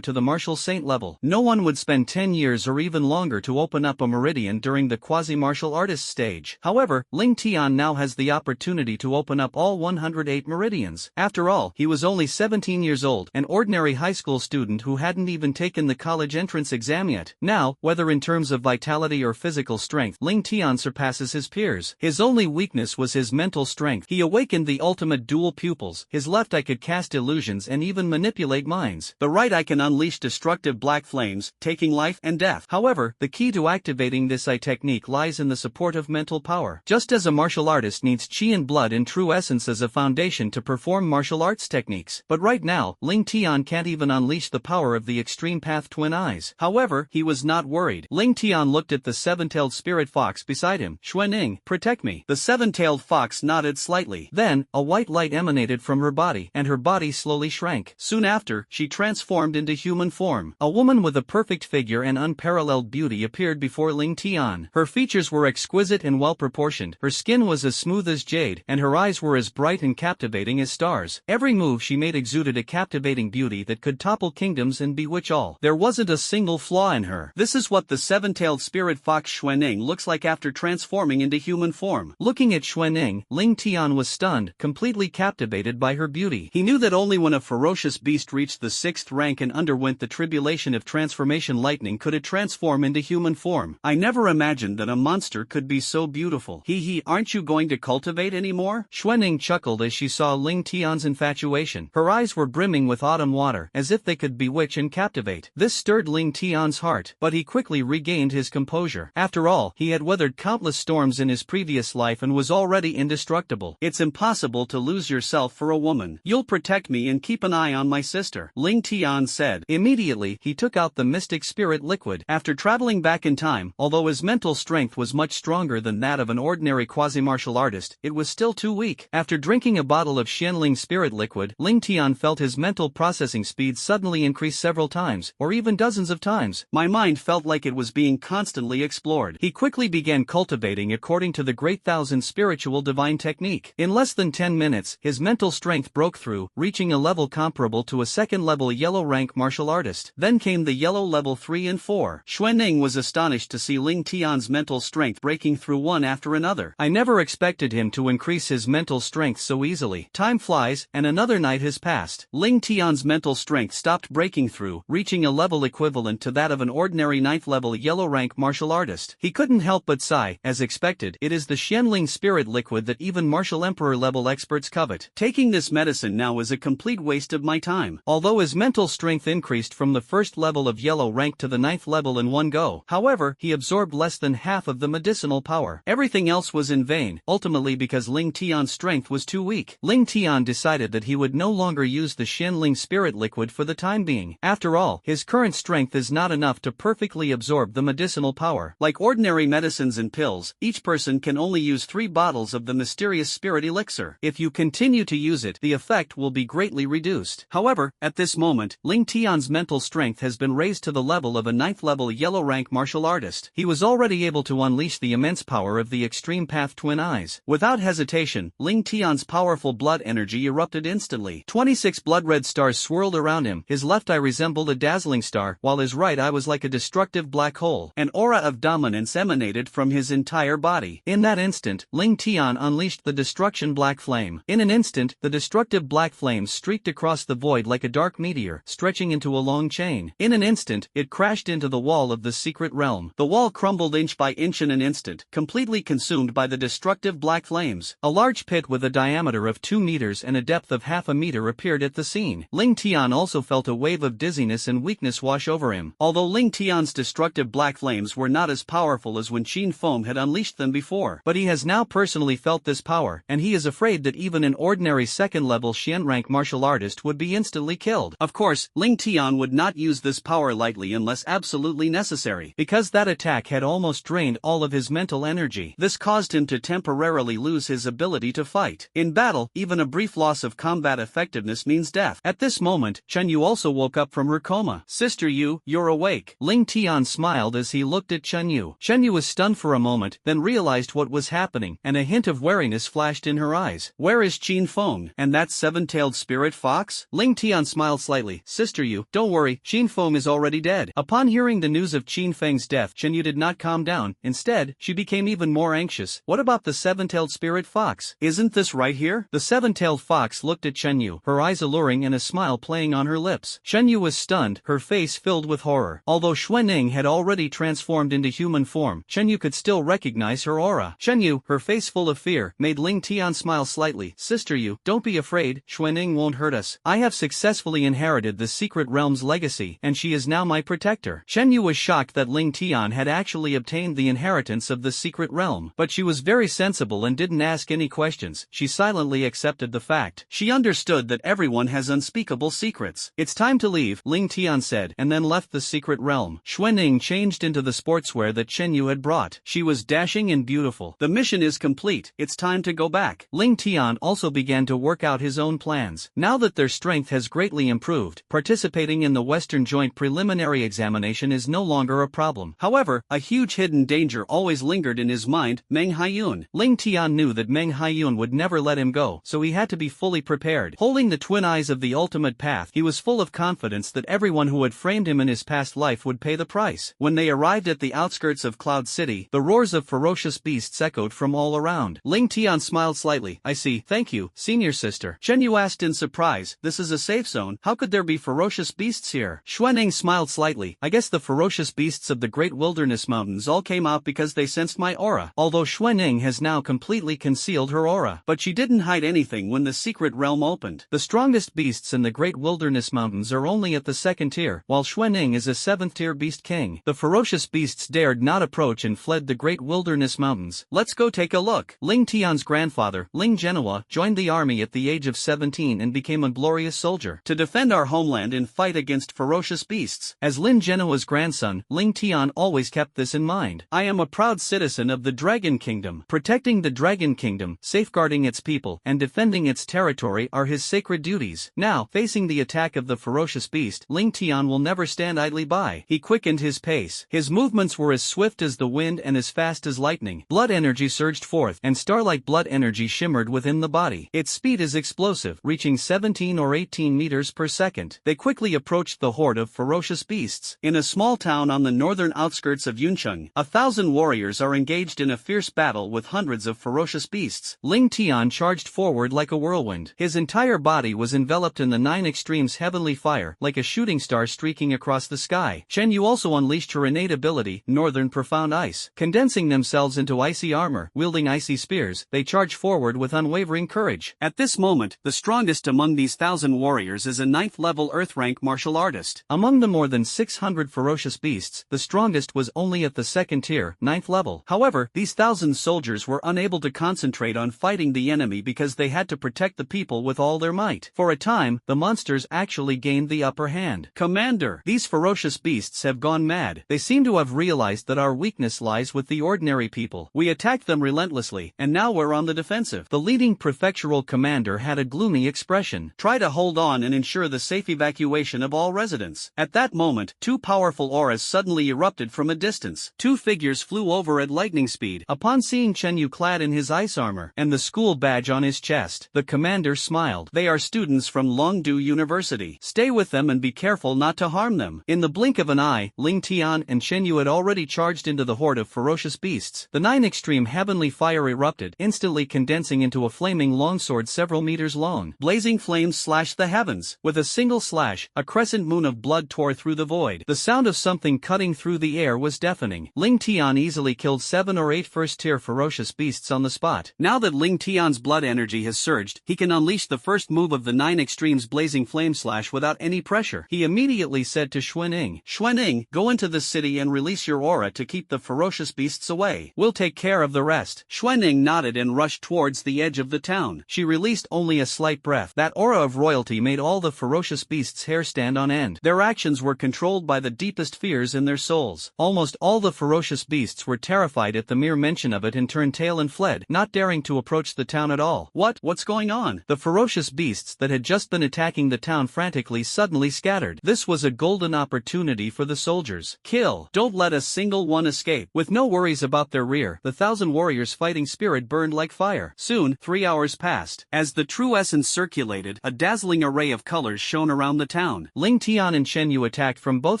to the martial saint level. No one would spend 10 years or even longer to open up a meridian during the quasi-martial artist stage. However, Ling Tian now has the opportunity to open up all 108 meridians. After all, he was only 17 years old, an ordinary high school student who hadn't even taken the college entrance exam yet. Now, whether in terms of vitality or physical strength, Ling Tian surpasses his peers. His only weakness was his mental strength. strength. He awakened the ultimate dual pupils. His left eye could cast illusions and even manipulate minds.
The right eye can unleash destructive black flames, taking life and death.
However, the key to activating this eye technique lies in the support of mental power. Just as a martial artist needs qi and blood in true essence as a foundation to perform martial arts techniques. But right now, Ling Tian can't even unleash the power of the extreme path twin eyes.
However, he was not worried.
Ling Tian looked at the seven-tailed spirit fox beside him.
Xuanning, protect me. The seven-tailed fox nodded slightly.
Then, a white light emanated from her body, and her body slowly shrank.
Soon after, she transformed into human form.
A woman with a perfect figure and unparalleled beauty appeared before Ling Tian. Her features were exquisite and well-proportioned. Her skin was as smooth as jade, and her eyes were as bright and captivating as stars. Every move she made exuded a captivating beauty that could topple kingdoms and bewitch all. There wasn't a single flaw in her.
This is what the seven-tailed spirit fox Xuanning looks like after transforming into human form.
Looking at Xuanning, Ling Tian was stunned, completely captivated by her beauty.
He knew that only when a ferocious beast reached the 6th rank and underwent the tribulation of transformation lightning could it transform into human form. I never imagined that a monster could be so beautiful. Aren't you going to cultivate anymore?
Xuanning chuckled as she saw Ling Tian's infatuation. Her eyes were brimming with autumn water, as if they could bewitch and captivate. This stirred Ling Tian's heart, but he quickly regained his composure. After all, he had weathered countless storms in his previous life and was already indestructible.
It's impossible to lose yourself for a woman. You'll protect me and keep an eye on my sister, Ling Tian said.
Immediately, he took out the mystic spirit liquid.
After traveling back in time, although his mental strength was much stronger than that of an ordinary quasi-martial artist, it was still too weak.
After drinking a bottle of Xianling spirit liquid, Ling Tian felt his mental processing speed suddenly increase several times, or even dozens of times.
My mind felt like it was being constantly explored.
He quickly began cultivating according to the Great Thousand Spiritual Divine Technique. In less than 10 minutes, his mental strength broke through, reaching a level comparable to a second-level yellow rank martial artist.
Then came the yellow level 3 and 4. Xuanning was astonished to see Ling Tian's mental strength breaking through one after another.
I never expected him to increase his mental strength so easily. Time flies, and another night has passed.
Ling Tian's mental strength stopped breaking through, reaching a level equivalent to that of an ordinary 9th-level yellow rank martial artist.
He couldn't help but sigh. As expected, it is the Xianling spirit liquid that even martial emperor level experts covet.
Taking this medicine now is a complete waste of my time.
Although his mental strength increased from the first level of yellow rank to the 9th level in one go, however, he absorbed less than half of the medicinal power.
Everything else was in vain, ultimately because Ling Tian's strength was too weak.
Ling Tian decided that he would no longer use the Xianling spirit liquid for the time being. After all, his current strength is not enough to perfectly absorb the medicinal power.
Like ordinary medicines and pills, each person can only use 3 bottles of the mysterious spirit elixir.
If you continue to use it, the effect will be greatly reduced.
However, at this moment, Ling Tian's mental strength has been raised to the level of a 9th-level yellow rank martial artist.
He was already able to unleash the immense power of the extreme path twin eyes.
Without hesitation, Ling Tian's powerful blood energy erupted instantly.
26 blood-red stars swirled around him. His left eye resembled a dazzling star, while his right eye was like a destructive black hole.
An aura of dominance emanated from his entire body.
In that instant, Ling Tian unleashed the destruction black flame. In an instant, the destructive black flame streaked across the void like a dark meteor, stretching into a long chain. In an instant, it crashed into the wall of the secret realm.
The wall crumbled inch by inch in an instant, completely consumed by the destructive black flames.
A large pit with a diameter of 2 meters and a depth of half a meter appeared at the scene. Ling Tian also felt a wave of dizziness and weakness wash over him.
Although Ling Tian's destructive black flames were not as powerful as when Qin Feng had unleashed them before,
but he has now personally felt this power, and he is afraid that even an ordinary second-level Xian rank martial artist would be instantly killed.
Of course, Ling Tian would not use this power lightly unless absolutely necessary,
because that attack had almost drained all of his mental energy.
This caused him to temporarily lose his ability to fight. In battle, even a brief loss of combat effectiveness means death.
At this moment, Chen Yu also woke up from her coma.
"Sister Yu, you're awake."
Ling Tian smiled as he looked at Chen Yu. Chen Yu was stunned for a moment, then realized what was happening, and a hint of wariness flashed in her eyes.
"Where is Qin Feng, and that seven-tailed spirit fox?"
Ling Tian smiled slightly. "Sister Yu, don't worry, Qin Feng is already dead." Upon hearing the news of Qin Feng's death, Chen Yu did not calm down. Instead, she became even more anxious. What about the seven-tailed spirit fox?
Isn't this right here?
The seven-tailed fox looked at Chen Yu, her eyes alluring and a smile playing on her lips. Chen Yu was stunned, her face filled with horror. Although Xuanning had already transformed into human form, Chen Yu could still recognize her aura. Chen Yu, her face full of fear, made
made Ling Tian smile slightly. Sister Yu, don't be afraid, Xuanning won't hurt us. I have successfully inherited the secret realm's legacy and she is now my protector. Chen Yu was shocked that Ling Tian had actually obtained the inheritance of the secret realm, but she was very sensible and didn't ask any questions. She silently accepted the fact. She understood that everyone has unspeakable secrets. It's time to leave, Ling Tian said, and then left the secret realm. Xuanning changed into the sportswear that Chen Yu had brought. She was dashing and beautiful. The mission is complete, it's time to go back. Ling Tian also began to work out his own plans. Now that their strength has greatly improved, participating in the Western Joint preliminary examination is no longer a problem. However, a huge hidden danger always lingered in his mind, Meng Haiyun. Ling Tian knew that Meng Haiyun would never let him go, so he had to be fully prepared. Holding the twin eyes of the ultimate path, he was full of confidence that everyone who had framed him in his past life would pay the price. When they arrived at the outskirts of Cloud City, the roars of ferocious beasts echoed from all around. Ling Tian smiled slightly. I see, thank you, senior sister. Chen Yu asked in surprise, this is a safe zone, how could there be ferocious beasts here? Xuanning smiled slightly. I guess the ferocious beasts of the great wilderness mountains all came out because they sensed my aura. Although Xuanning has now completely concealed her aura, but she didn't hide anything when the secret realm opened. The strongest beasts in the great wilderness mountains are only at the second tier, while Xuanning is a 7th tier beast king. The ferocious beasts dared not approach and fled the great wilderness mountains. Let's go take a look. Ling Tian's grandfather, Ling Genoa, joined the army at the age of 17 and became a glorious soldier to defend our homeland and fight against ferocious beasts. As Lin Genoa's grandson, Ling Tian always kept this in mind. I am a proud citizen of the Dragon Kingdom. Protecting the Dragon Kingdom, safeguarding its people, and defending its territory are his sacred duties. Now, facing the attack of the ferocious beast, Ling Tian will never stand idly by. He quickened his pace. His movements were as swift as the wind and as fast as lightning. Blood energy surged forth, and star-like blood energy shimmered within the body. Its speed is explosive, reaching 17 or 18 meters per second. They quickly approached the horde of ferocious beasts. In a small town on the northern outskirts of Yuncheng, 1,000 warriors are engaged in a fierce battle with hundreds of ferocious beasts. Ling Tian charged forward like a whirlwind. His entire body was enveloped in the 9 extremes heavenly fire, like a shooting star streaking across the sky. Chen Yu also unleashed her innate ability, Northern Profound Ice. Condensing themselves into icy armor, wielding icy spears, they charge forward with unwavering courage. At this moment, the strongest among these 1,000 warriors is a 9th level Earth rank martial artist. Among the more than 600 ferocious beasts, the strongest was only at the 2nd tier, 9th level. However, these 1,000 soldiers were unable to concentrate on fighting the enemy because they had to protect the people with all their might. For a time, the monsters actually gained the upper hand. Commander, these ferocious beasts have gone mad. They seem to have realized that our weakness lies with the ordinary people. We attacked them relentlessly, and now we're on the defensive. The leading prefectural commander had a gloomy expression. Try to hold on and ensure the safe evacuation of all residents. At that moment, 2 powerful auras suddenly erupted from a distance. 2 figures flew over at lightning speed. Upon seeing Chen Yu clad in his ice armor and the school badge on his chest, the commander smiled. They are students from Longdu University. Stay with them and be careful not to harm them. In the blink of an eye, Ling Tian and Chen Yu had already charged into the horde of ferocious beasts. The 9 extreme heavenly fire erupted, instantly condensing into a flaming longsword several meters long. Blazing flames slashed the heavens. With a single slash, a crescent moon of blood tore through the void. The sound of something cutting through the air was deafening. Ling Tian easily killed 7 or 8 first-tier ferocious beasts on the spot. Now that Ling Tian's blood energy has surged, he can unleash the first move of the 9 extremes blazing flame slash without any pressure. He immediately said to Xuanning, Xuanning, go into the city and release your aura to keep the ferocious beasts away. We'll take care of the rest. Xuanning nodded and rushed towards the edge of the town. She released only a slight breath. That aura of royalty made all the ferocious beasts' hair stand on end. Their actions were controlled by the deepest fears in their souls. Almost all the ferocious beasts were terrified at the mere mention of it and turned tail and fled, not daring to approach the town at all. What's going on? The ferocious beasts that had just been attacking the town frantically suddenly scattered. This was a golden opportunity for the soldiers. Kill. Don't let a single one escape. With no worries about their rear, the 1,000 warriors' fighting spirit burned like fire. Soon, 3 hours passed. As the true essence circulated, a dazzling array of colors shone around the town. Ling Tian and Chen Yu attacked from both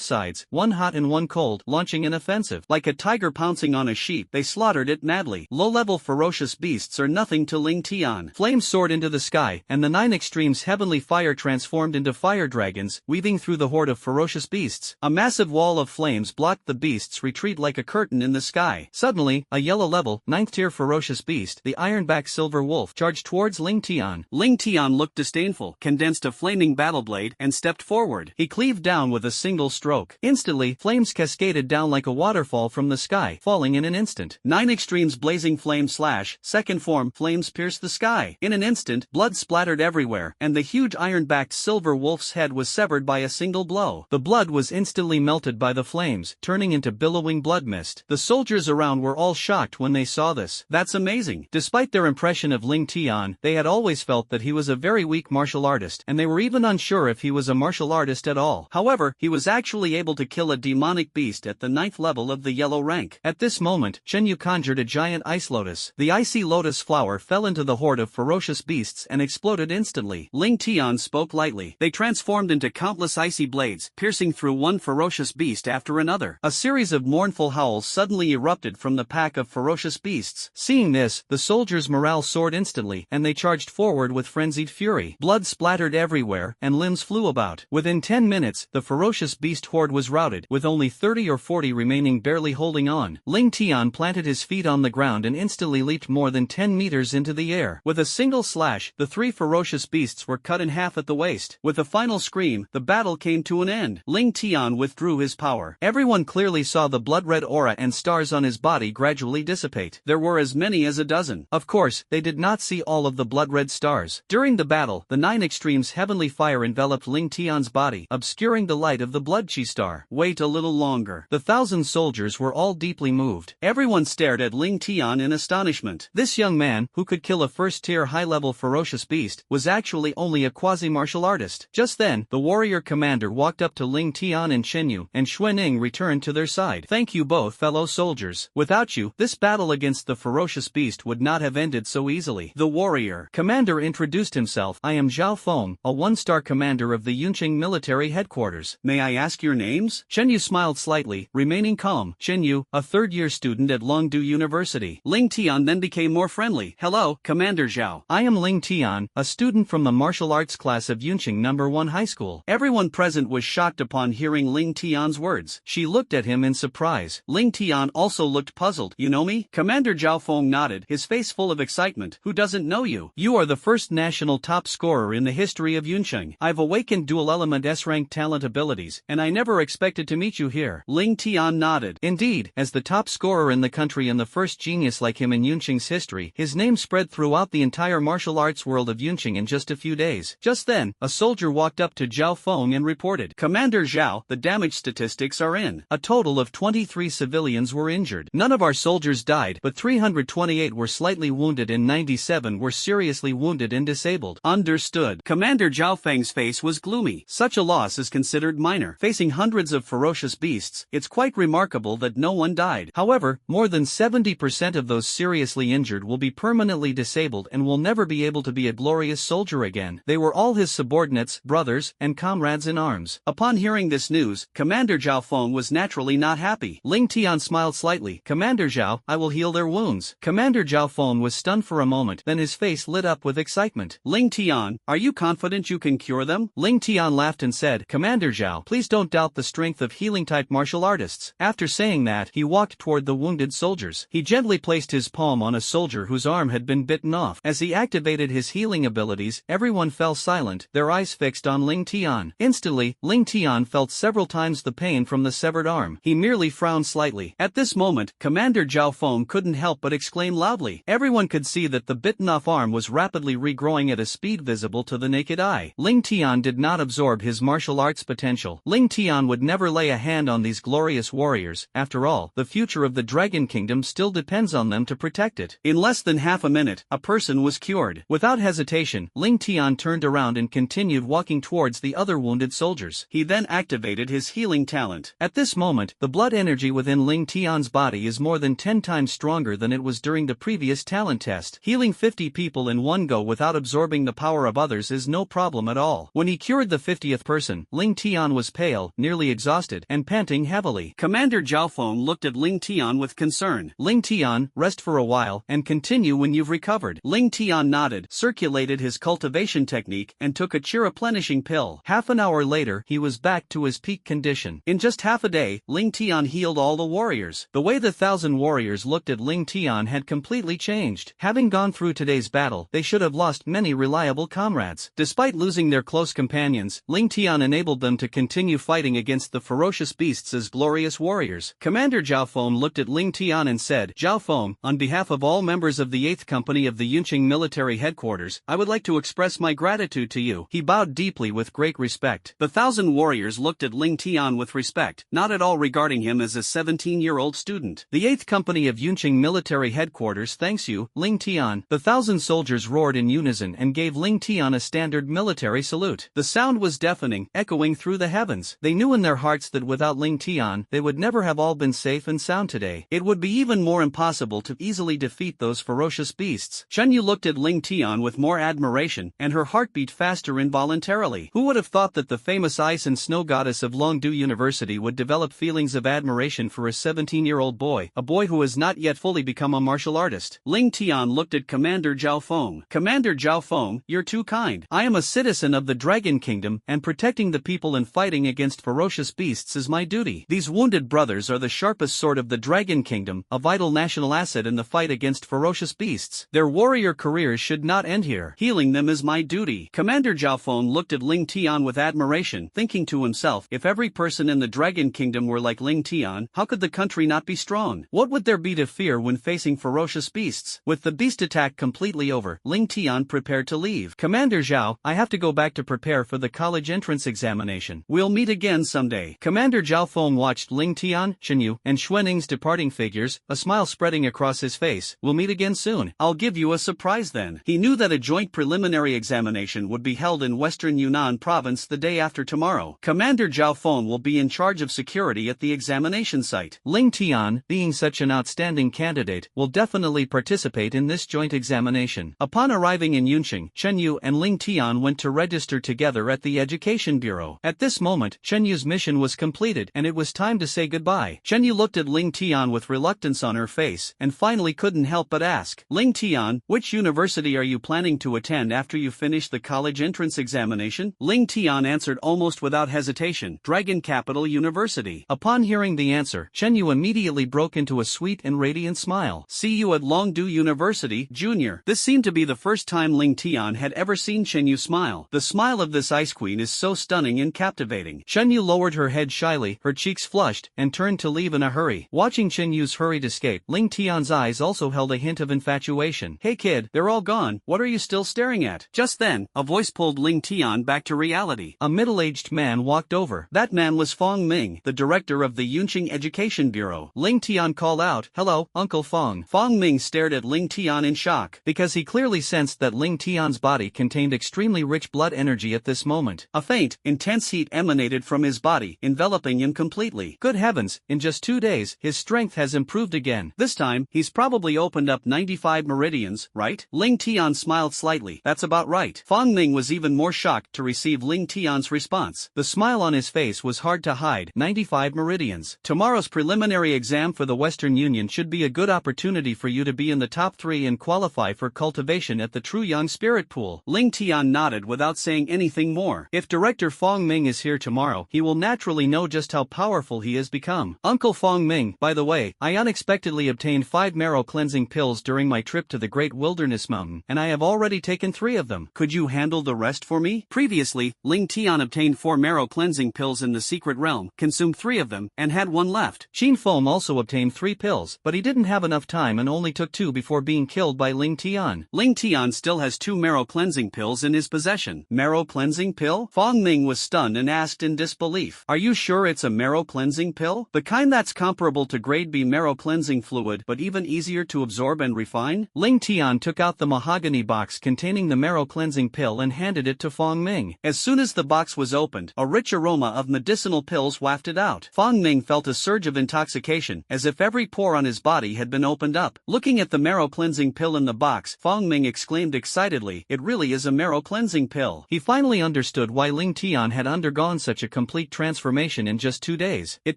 sides, one hot and one cold, launching an offensive. Like a tiger pouncing on a sheep, they slaughtered it madly. Low-level ferocious beasts are nothing to Ling Tian. Flames soared into the sky, and the 9 extremes heavenly fire transformed into fire dragons, weaving through the horde of ferocious beasts. A massive wall of flames blocked the beasts' retreat like a curtain in the sky. Suddenly, a yellow-level, 9th-tier ferocious beast,
the ironback silver wolf charged towards Ling Tian.
Ling Tian looked disdainful, condensed a flaming battle blade, and stepped forward.
He cleaved down with a single stroke. Instantly, flames cascaded down like a waterfall from the sky, falling in an instant.
9 extremes blazing flame slash, second form, flames pierced the sky. In an instant, blood splattered everywhere, and the huge iron-backed silver wolf's head was severed by a single blow.
The blood was instantly melted by the flames, turning into billowing blood mist. The soldiers around were all shocked when they saw this.
That's amazing.
Despite their impression of Ling Tian, they had always felt that he was a very weak martial artist, and they were even unsure if he was a martial artist at all.
However, he was actually able to kill a demonic beast at the 9th level of the yellow rank.
At this moment, Chen Yu conjured a giant ice lotus. The icy lotus flower fell into the horde of ferocious beasts and exploded instantly.
Ling Tian spoke lightly. They transformed into countless icy blades, piercing through one ferocious beast after another.
A series of mournful howls suddenly erupted from the pack of ferocious beasts. Seeing this, the soldiers' morale soared instantly, and they charged forward with frenzied fury. Blood splattered everywhere, and limbs flew about. Within 10 minutes, the ferocious beast horde was routed, with only 30 or 40 remaining barely holding on. Ling Tian planted his feet on the ground and instantly leaped more than 10 meters into the air. With a single slash, the 3 ferocious beasts were cut in half at the waist.
With a final scream, the battle came to an end. Ling Tian withdrew his power.
Everyone clearly saw the blood-red aura and stars on his body gradually dissipate.
There were as many as a dozen.
Of course, they did not see all of the blood-red stars. During the battle, the 9 extremes heavenly fire enveloped Ling Tian's body, obscuring the light of the blood chi star.
Wait a little longer.
The 1,000 soldiers were all deeply moved.
Everyone stared at Ling Tian in astonishment.
This young man, who could kill a first-tier high-level ferocious beast, was actually only a quasi-martial artist. Just then, the warrior commander walked up to Ling Tian and Chen Yu, and Xuanning returned to their side. Thank you both, fellow soldiers. Without you, this battle against the ferocious beast would not have ended so easily.
The warrior
commander introduced himself. I am Zhao Feng, a 1-star commander of the Yunqing military headquarters.
May I ask your names?
Chen Yu smiled slightly, remaining calm. Chen Yu, a 3rd-year student at Longdu University.
Ling Tian then became more friendly. Hello, Commander Zhao.
I am Ling Tian, a student from the martial arts class of Yunqing No. 1 High School.
Everyone present was shocked upon hearing Ling Tian's words.
She looked at him in surprise.
Ling Tian also looked puzzled. You know me? Commander Zhao Feng nodded, his face full of excitement. Who doesn't know you?
You are the first national top scorer in the history of Yunqing. I've awakened dual-element S-rank talent abilities, and I never expected to meet you here.
Ling Tian nodded.
Indeed, as the top scorer in the country and the first genius like him in Yunqing's history, his name spread throughout the entire martial arts world of Yunqing in just a few days. Just then, a soldier walked up to Zhao Feng and reported,
Commander Zhao, the damage statistics are in.
A total of 23 civilians were injured. None of our soldiers died, but 328 were slightly wounded and 97 were seriously wounded and disabled.
Understood. Commander Zhao Feng's face was gloomy. Such a loss is considered minor. Facing hundreds of ferocious beasts, it's quite remarkable that no one died.
However, more than 70% of those seriously injured will be permanently disabled and will never be able to be a glorious soldier again. They were all his subordinates, brothers, and comrades in arms.
Upon hearing this news, Commander Zhao Feng was naturally not happy.
Ling Tian smiled slightly. Commander Zhao, I will heal their wounds. Commander Zhao Feng was stunned for a moment, then his face lit up with excitement.
Ling Tian, are you confident you can cure them?
Ling Tian laughed and said, Commander Zhao, please don't doubt the strength of healing-type martial artists. After saying that, he walked toward the wounded soldiers. He gently placed his palm on a soldier whose arm had been bitten off. As he activated his healing abilities, everyone fell silent, their eyes fixed on Ling Tian. Instantly, Ling Tian felt several times the pain from the severed arm. He merely frowned slightly. At this moment, Commander Zhao Feng couldn't help but exclaim loudly. Everyone could see that the bitten-off arm was rapidly regrowing at a speed visible to the naked eye. Ling Tian did not absorb his martial arts potential. Ling Tian would never lay a hand on these glorious warriors. After all, the future of the Dragon Kingdom still depends on them to protect it.
In less than half a minute, a person was cured.
Without hesitation, Ling Tian turned around and continued walking towards the other wounded soldiers.
He then activated his healing talent.
At this moment, the blood energy within Ling Tian's body is more than 10 times stronger than it was during the previous talent test. Healing 50 people in one go without absorbing the power of others is no problem at all. When he cured the 50th person, Ling Tian was pale, nearly exhausted, and panting heavily.
Commander Zhao Feng looked at Ling Tian with concern.
Ling Tian, rest for a while, and continue when you've recovered.
Ling Tian nodded, circulated his cultivation technique, and took a chi-replenishing pill.
Half an hour later, he was back to his peak condition.
In just half a day, Ling Tian healed all the warriors.
The way the 1,000 warriors looked at Ling Tian had completely completely changed. Having gone through today's battle, they should have lost many reliable comrades. Despite losing their close companions, Ling Tian enabled them to continue fighting against the ferocious beasts as glorious warriors. Commander Zhao Feng looked at Ling Tian and said, Zhao Feng, on behalf of all members of the 8th Company of the Yunqing Military Headquarters, I would like to express my gratitude to you. He bowed deeply with great respect. The 1,000 warriors looked at Ling Tian with respect, not at all regarding him as a 17-year-old student. The 8th Company of Yunqing Military Headquarters thanks you, Ling Tian. The 1,000 soldiers roared in unison and gave Ling Tian a standard military salute. The sound was deafening, echoing through the heavens. They knew in their hearts that without Ling Tian, they would never have all been safe and sound today. It would be even more impossible to easily defeat those ferocious beasts. Chen Yu looked at Ling Tian with more admiration, and her heart beat faster involuntarily. Who would have thought that the famous ice and snow goddess of Longdu University would develop feelings of admiration for a 17-year-old boy, a boy who has not yet fully become a martial artist? Ling Tian looked at Commander Zhao Feng. Commander Zhao Feng, you're too kind. I am a citizen of the Dragon Kingdom, and protecting the people and fighting against ferocious beasts is my duty. These wounded brothers are the sharpest sword of the Dragon Kingdom, a vital national asset in the fight against ferocious beasts. Their warrior careers should not end here. Healing them is my duty. Commander Zhao Feng looked at Ling Tian with admiration, thinking to himself, if every person in the Dragon Kingdom were like Ling Tian, how could the country not be strong? What would there be to fear when facing ferocious beasts? With the beast attack completely over, Ling Tian prepared to leave. Commander Zhao, I have to go back to prepare for the college entrance examination. We'll meet again someday. Commander Zhao Feng watched Ling Tian, Chen Yu, and Xuaning's departing figures, a smile spreading across his face. We'll meet again soon. I'll give you a surprise then. He knew that a joint preliminary examination would be held in Western Yunnan province the day after tomorrow. Commander Zhao Feng will be in charge of security at the examination site. Ling Tian, being such an outstanding candidate, will definitely participate in this joint examination. Upon arriving in Yunqing, Chen Yu and Ling Tian went to register together at the Education Bureau. At this moment, Chen Yu's mission was completed and it was time to say goodbye. Chen Yu looked at Ling Tian with reluctance on her face and finally couldn't help but ask, Ling Tian, which university are you planning to attend after you finish the college entrance examination? Ling Tian answered almost without hesitation, Dragon Capital University. Upon hearing the answer, Chen Yu immediately broke into a sweet and radiant smile. See you at Longdu University, Junior. This seemed to be the first time Ling Tian had ever seen Chen Yu smile. The smile of this ice queen is so stunning and captivating. Chen Yu lowered her head shyly, her cheeks flushed, and turned to leave in a hurry. Watching Chen Yu's hurried escape, Ling Tian's eyes also held a hint of infatuation. Hey kid, they're all gone, what are you still staring at? Just then, a voice pulled Ling Tian back to reality. A middle-aged man walked over. That man was Feng Ming, the director of the Yunqing Education Bureau. Ling Tian called out, hello, Uncle Feng. Feng Ming stared at Ling Tian in shock, because he clearly sensed that Ling Tian's body contained extremely rich blood energy at this moment. A faint, intense heat emanated from his body, enveloping him completely. Good heavens, in just 2 days, his strength has improved again. This time, he's probably opened up 95 meridians, right? Ling Tian smiled slightly. That's about right. Feng Ming was even more shocked to receive Ling Tian's response. The smile on his face was hard to hide. 95 meridians. Tomorrow's preliminary exam for the Western Union should be a good opportunity for you to be in the top 3 and qualify for cultivation at the True Yang Spirit Pool. Ling Tian nodded without saying anything more. If Director Feng Ming is here tomorrow, he will naturally know just how powerful he has become. Uncle Feng Ming, by the way, I unexpectedly obtained 5 marrow cleansing pills during my trip to the Great Wilderness Mountain, and I have already taken 3 of them. Could you handle the rest for me? Previously, Ling Tian obtained 4 marrow cleansing pills in the secret realm, consumed 3 of them, and had 1 left. Qin Feng also obtained 3 pills, but he didn't have enough time and only took 2 before being killed by Ling Tian. Ling Tian still has 2 marrow cleansing pills in his possession. Marrow cleansing pill? Feng Ming was stunned and asked in disbelief. Are you sure it's a marrow cleansing pill? The kind that's comparable to grade B marrow cleansing fluid but even easier to absorb and refine? Ling Tian took out the mahogany box containing the marrow cleansing pill and handed it to Feng Ming. As soon as the box was opened, a rich aroma of medicinal pills wafted out. Feng Ming felt a surge of intoxication, as if every pore on his body had been opened up. Looking at the marrow cleansing pill in the box, Feng Ming exclaimed excitedly, it really is a marrow cleansing pill. He finally understood why Ling Tian had undergone such a complete transformation in just 2 days. It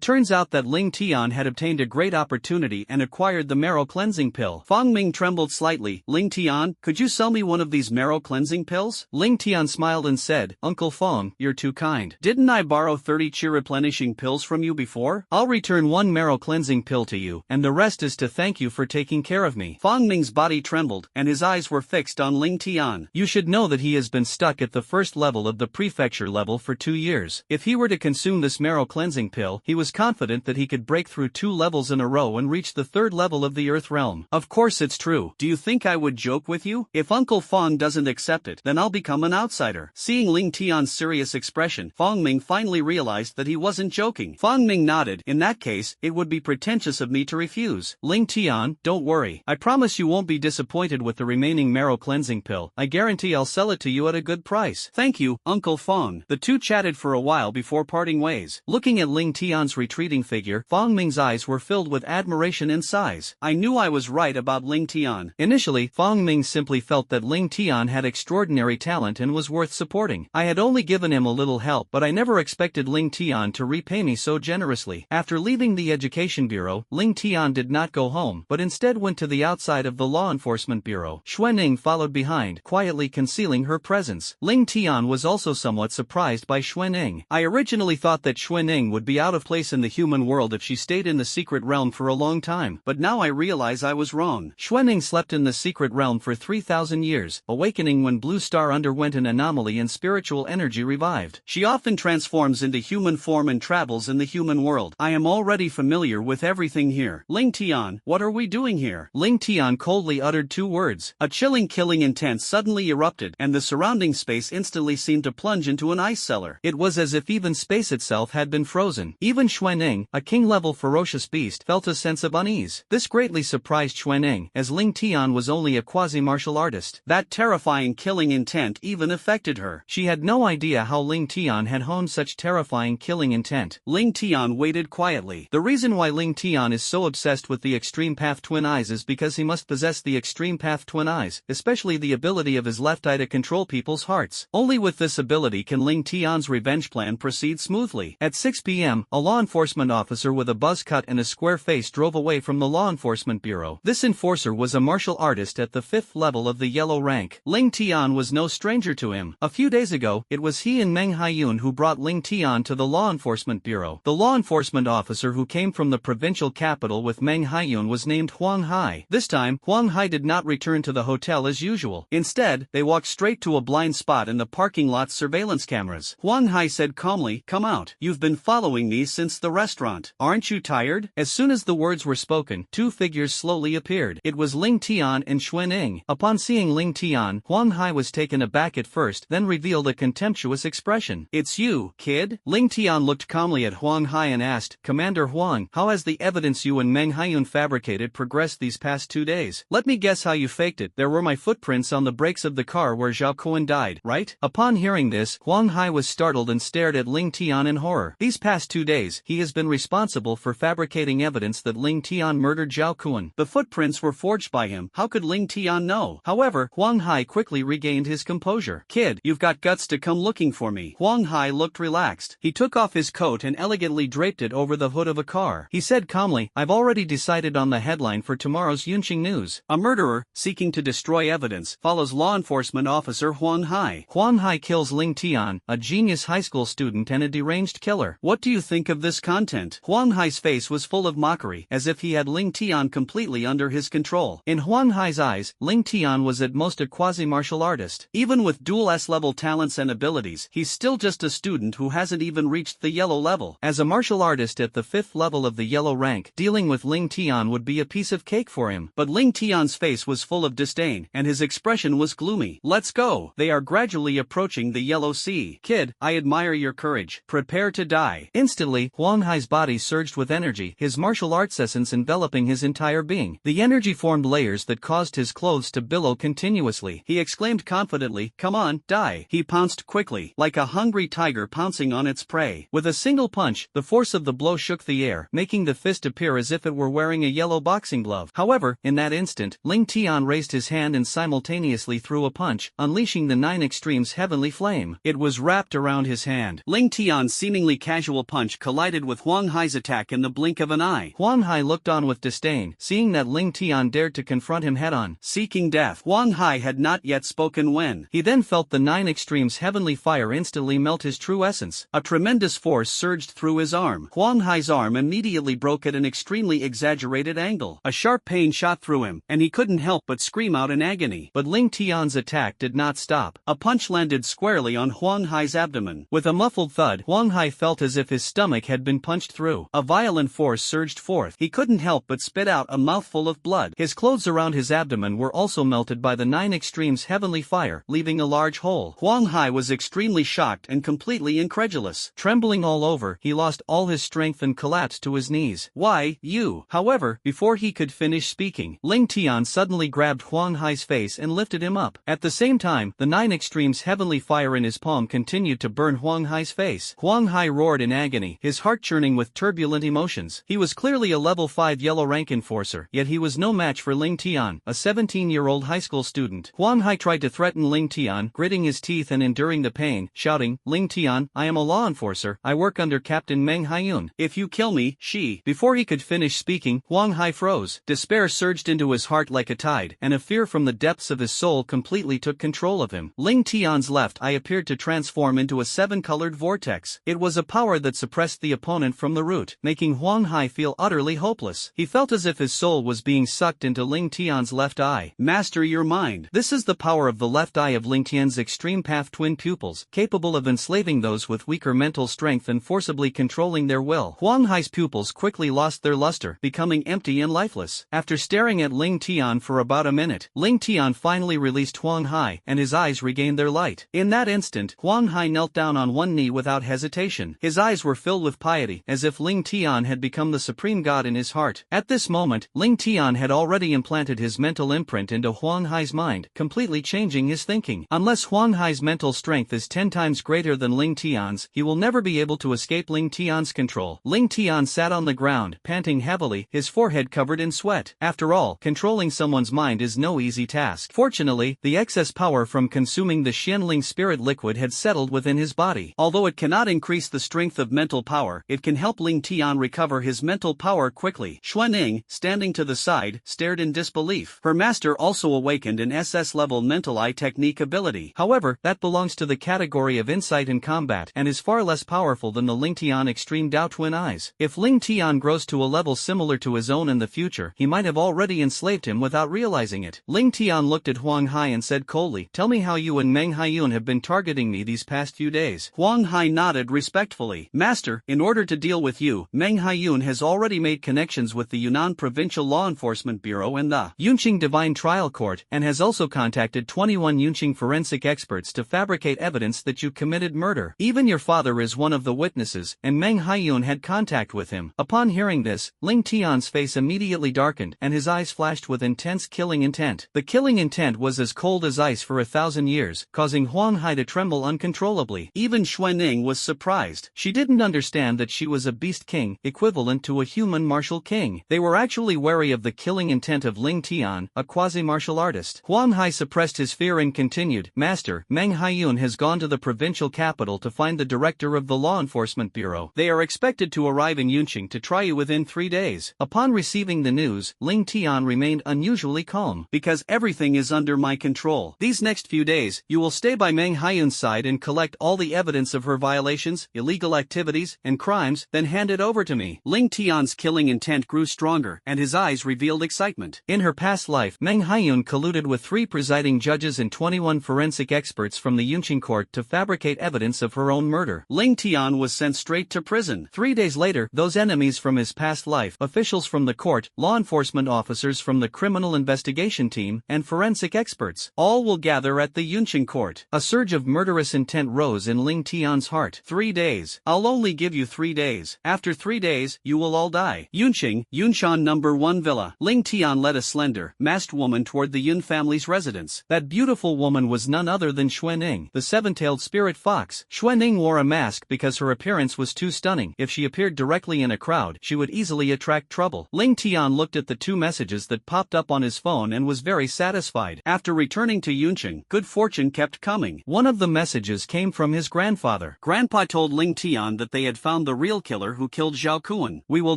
turns out that Ling Tian had obtained a great opportunity and acquired the marrow cleansing pill. Feng Ming trembled slightly. Ling Tian, could you sell me one of these marrow cleansing pills? Ling Tian smiled and said, Uncle Feng, you're too kind. Didn't I borrow 30 chi replenishing pills from you before? I'll return 1 marrow cleansing pill to you, and the rest is to thank you for taking care
of me. Fang Ming's body trembled, and his eyes were fixed on Ling Tian. You should know that he has been stuck at the first level of the prefecture level for 2 years. If he were to consume this marrow cleansing pill, he was confident that he could break through 2 levels in a row and reach the 3rd level of the Earth realm. Of course it's true. Do you think I would joke with you? If Uncle Fang doesn't accept it, then I'll become an outsider. Seeing Ling Tian's serious expression, Fang Ming finally realized that he wasn't joking. Fang Ming nodded. In that case, it would be pretentious of me to refuse. Ling Tian, don't worry. I promise you won't be disappointed with the remaining marrow cleansing pill. I guarantee I'll sell it to you at a good price. Thank you, Uncle Fang. The two chatted for a while before parting ways. Looking at Ling Tian's retreating figure, Fang Ming's eyes were filled with admiration and sighs. I knew I was right about Ling Tian. Initially, Fang Ming simply felt that Ling Tian had extraordinary talent and was worth supporting. I had only given him a little help, but I never expected Ling Tian to repay me so generously. After leaving the education bureau, Ling Tian did not go home, but instead went to the outside of the law enforcement bureau. Xuanning followed behind, quietly concealing her presence. Ling Tian was also somewhat surprised by Xuanning. I originally thought that Xuanning would be out of place in the human world if she stayed in the secret realm for a long time, but now I realize I was wrong. Xuanning slept in the secret realm for 3,000 years, awakening when Blue Star underwent an anomaly and spiritual energy revived. She often transforms into human form and travels in the human world. I am already familiar with everything here. Ling Tian, what are we doing here? Ling Tian coldly uttered 2 words. A chilling killing intent suddenly erupted, and the surrounding space instantly seemed to plunge into an ice cellar. It was as if even space itself had been frozen. Even Xuanning, a king-level ferocious beast, felt a sense of unease. This greatly surprised Xuanning, as Ling Tian was only a quasi-martial artist. That terrifying killing intent even affected her. She had no idea how Ling Tian had honed such terrifying killing intent. Ling Tian waited quietly. The reason why Ling Tian is so obsessed with the Extreme Path Twin Eyes is because he must possess the Extreme Path Twin Eyes, especially the ability of his left eye to control people's hearts. Only with this ability can Ling Tian's revenge plan proceed smoothly. At 6 p.m., a law enforcement officer with a buzz cut and a square face drove away from the law enforcement bureau. This enforcer was a martial artist at the 5th level of the yellow rank. Ling Tian was no stranger to him. A few days ago, it was he and Meng Haiyun who brought Ling Tian to the law enforcement bureau. The law enforcement officer who came from the provincial capital with Meng Haiyun was named Huang Hai. This time, Huang Hai did not return to the hotel as usual. Instead, they walked straight to a blind spot in the parking lot's surveillance cameras. Huang Hai said calmly, "Come out. You've been following me since the restaurant. Aren't you tired?" As soon as the words were spoken, 2 figures slowly appeared. It was Ling Tian and Xuanning. Upon seeing Ling Tian, Huang Hai was taken aback at first, then revealed a contemptuous expression. "It's you, kid?" Ling Tian looked calmly at Huang Hai and asked, "Commander Huang, how has the evidence you and Meng Haiyun fabricated progressed these past 2 days? Let me guess how you faked it. There were my footprints on the brakes of the car where Zhao Kuan died, right?" Upon hearing this, Huang Hai was startled and stared at Ling Tian in horror. These past 2 days, he has been responsible for fabricating evidence that Ling Tian murdered Zhao Kuan. The footprints were forged by him. How could Ling Tian know? However, Huang Hai quickly regained his composure. "Kid, you've got guts to come looking for me." Huang Hai looked relaxed. He took off his coat and elegantly draped it over the hood of a car. He said calmly, "I've already decided on the headline for tomorrow's Yunqing News. A murderer, seeking to destroy evidence, follows law enforcement officer Huang Hai. Huang Hai kills Ling Tian, a genius high school student and a deranged killer. What do you think of this content?" Huang Hai's face was full of mockery, as if he had Ling Tian completely under his control. In Huang Hai's eyes, Ling Tian was at most a quasi-martial artist. Even with dual S-level talents and abilities, he's still just a student who hasn't even reached the yellow level. As a martial artist at the 5th level of the yellow rank, dealing with Ling Tian would be a piece of cake for him. But Ling Tian's face was full of disdain, and his expression was gloomy. "Let's go. They are gradually approaching the yellow sea. Kid, I admire your courage. Prepare to die." Instantly, Huang Hai's body surged with energy, his martial arts essence enveloping his entire being. The energy formed layers that caused his clothes to billow continuously. He exclaimed confidently, "Come on, die." He pounced quickly, like a hungry tiger pouncing on its prey. With a single punch, the force of the blow shook the air, making the fist appear as if it were wearing a yellow boxing glove. However, in that instant, Ling Tian raised his hand and simultaneously threw a punch, unleashing the 9 Extremes heavenly flame. It was wrapped around his hand. Ling Tian's seemingly casual punch collided with Huang Hai's attack in the blink of an eye. Huang Hai looked on with disdain, seeing that Ling Tian dared to confront him head-on. Seeking death, Huang Hai had not yet spoken when. He then felt the 9 Extremes heavenly fire instantly melt his true essence. A tremendous force surged through his arm. Huang Hai's arm immediately broke at an extremely exaggerated angle. A sharp pain shot through him, and he couldn't help but scream out in agony. But Ling Tian's attack did not stop. A punch landed squarely on Huang Hai's abdomen. With a muffled thud, Huang Hai felt as if his stomach had been punched through. A violent force surged forth. He couldn't help but spit out a mouthful of blood. His clothes around his abdomen were also melted by the 9 Extremes heavenly fire, leaving a large hole. Huang Hai was extremely shocked and completely incredulous. Trembling all over, he lost all his strength and collapsed to his knees. Why, you? However, before he could finish speaking, Ling Tian suddenly grabbed Huang Hai's face and lifted him up. At the same time, the 9 Extremes heavenly fire in his palm continued to burn Huang Hai's face. Huang Hai roared in agony, his heart churning with turbulent emotions. He was clearly a level 5 yellow rank enforcer, yet he was no match for Ling Tian, a 17-year-old high school student. Huang Hai tried to threaten Ling Tian, gritting his teeth and enduring the pain, shouting, "Ling Tian, I am a law enforcer. I work under Captain Meng Haiyun. If you kill me, she..." Before he could finish speaking, Huang Hai froze. Despair surged into his heart like a tide, and a fear from the depths of his soul completely took control of him. Ling Tian's left eye appeared to transform into a 7-colored vortex. It was a power that suppressed the opponent from the root, making Huang Hai feel utterly hopeless. He felt as if his soul was being sucked into Ling Tian's left eye. Master your mind. This is the power of the left eye of Ling Tian's extreme path twin pupils, capable of enslaving those with weaker mental strength and forcibly controlling their will. Huang Hai's pupils quickly lost their luster, becoming empty and lifeless. After staring at Ling Tian for about a minute, Ling Tian finally released Huang Hai, and his eyes regained their light. In that instant, Huang Hai knelt down on one knee without hesitation. His eyes were filled with piety, as if Ling Tian had become the supreme god in his heart. At this moment, Ling Tian had already implanted his mental imprint into Huang Hai's mind, completely changing his thinking. Unless Huang Hai's mental strength is 10 times greater than Ling Tian's, he will never be able to escape Ling Tian's control. Ling Tian sat on the ground, panting heavily, his forehead covered in sweat. After all, controlling someone's mind is no easy task. Fortunately, the excess power from consuming the Xianling spirit liquid had settled within his body. Although it cannot increase the strength of mental power, it can help Ling Tian recover his mental power quickly. Xuanning, standing to the side, stared in disbelief. Her master also awakened an SS-level mental eye technique ability. However, that belongs to the category of insight in combat and is far less powerful than the Ling Tian Extreme Dao Twin Eyes. If Ling Tian grows to a level similar to his own in the future, he might have already enslaved him without realizing it. Ling Tian looked at Huang Hai and said coldly, "Tell me how you and Meng Haiyun have been targeting me these past few days." Huang Hai nodded respectfully. "Master, in order to deal with you, Meng Haiyun has already made connections with the Yunnan Provincial Law Enforcement Bureau and the Yunqing Divine Trial Court, and has also contacted 21 Yunqing forensic experts to fabricate evidence that you committed murder. Even your father is one of the witnesses, and Meng Haiyun had contact with him." Upon hearing this, Ling Tian's face immediately darkened, and his eyes flashed with intense killing intent. The killing intent was as cold as ice for 1,000 years, causing Huang Hai to tremble uncontrollably. Even Xuanning was surprised. She didn't understand that she was a beast king, equivalent to a human martial king. They were actually wary of the killing intent of Ling Tian, a quasi-martial artist. Huang Hai suppressed his fear and continued, "Master, Meng Haiyun has gone to the provincial capital to find the director of the Law Enforcement Bureau. They are expected to arrive in Yunqing to try you within 3 days." Upon receiving the news, Ling Tian remained unusually calm. "Because everything is under my control. These next few days, you will stay by Meng Haiyun's side and collect all the evidence of her violations, illegal activities, and crimes, then hand it over to me." Ling Tian's killing intent grew stronger, and his eyes revealed excitement. In her past life, Meng Haiyun colluded with 3 presiding judges and 21 forensic experts from the Yunqing court to fabricate evidence of her own murder. Ling Tian was sent straight to prison. 3 days later, those enemies from his past life, officials from the court, law enforcement officers from the criminal investigation team, and forensic experts, all will gather at the Yunqing court. A surge of murderous intent rose in Ling Tian's heart. 3 days. I'll only give you 3 days. After 3 days, you will all die. Yunqing, Yunshan number 1 villa. Ling Tian led a slender, masked woman toward the Yun family's residence. That beautiful woman was none other than Xuanning, the 7-tailed spirit fox. Xuanning wore a mask because her appearance was too stunning. If she appeared directly in a crowd, she would easily attract trouble. Ling Tian looked at the 2 messages that popped up on his phone and was very satisfied. After returning to Yunqing, good fortune kept coming. One of the messages came from his grandfather. Grandpa told Ling Tian that they had found the real killer who killed Zhao Kuan. "We will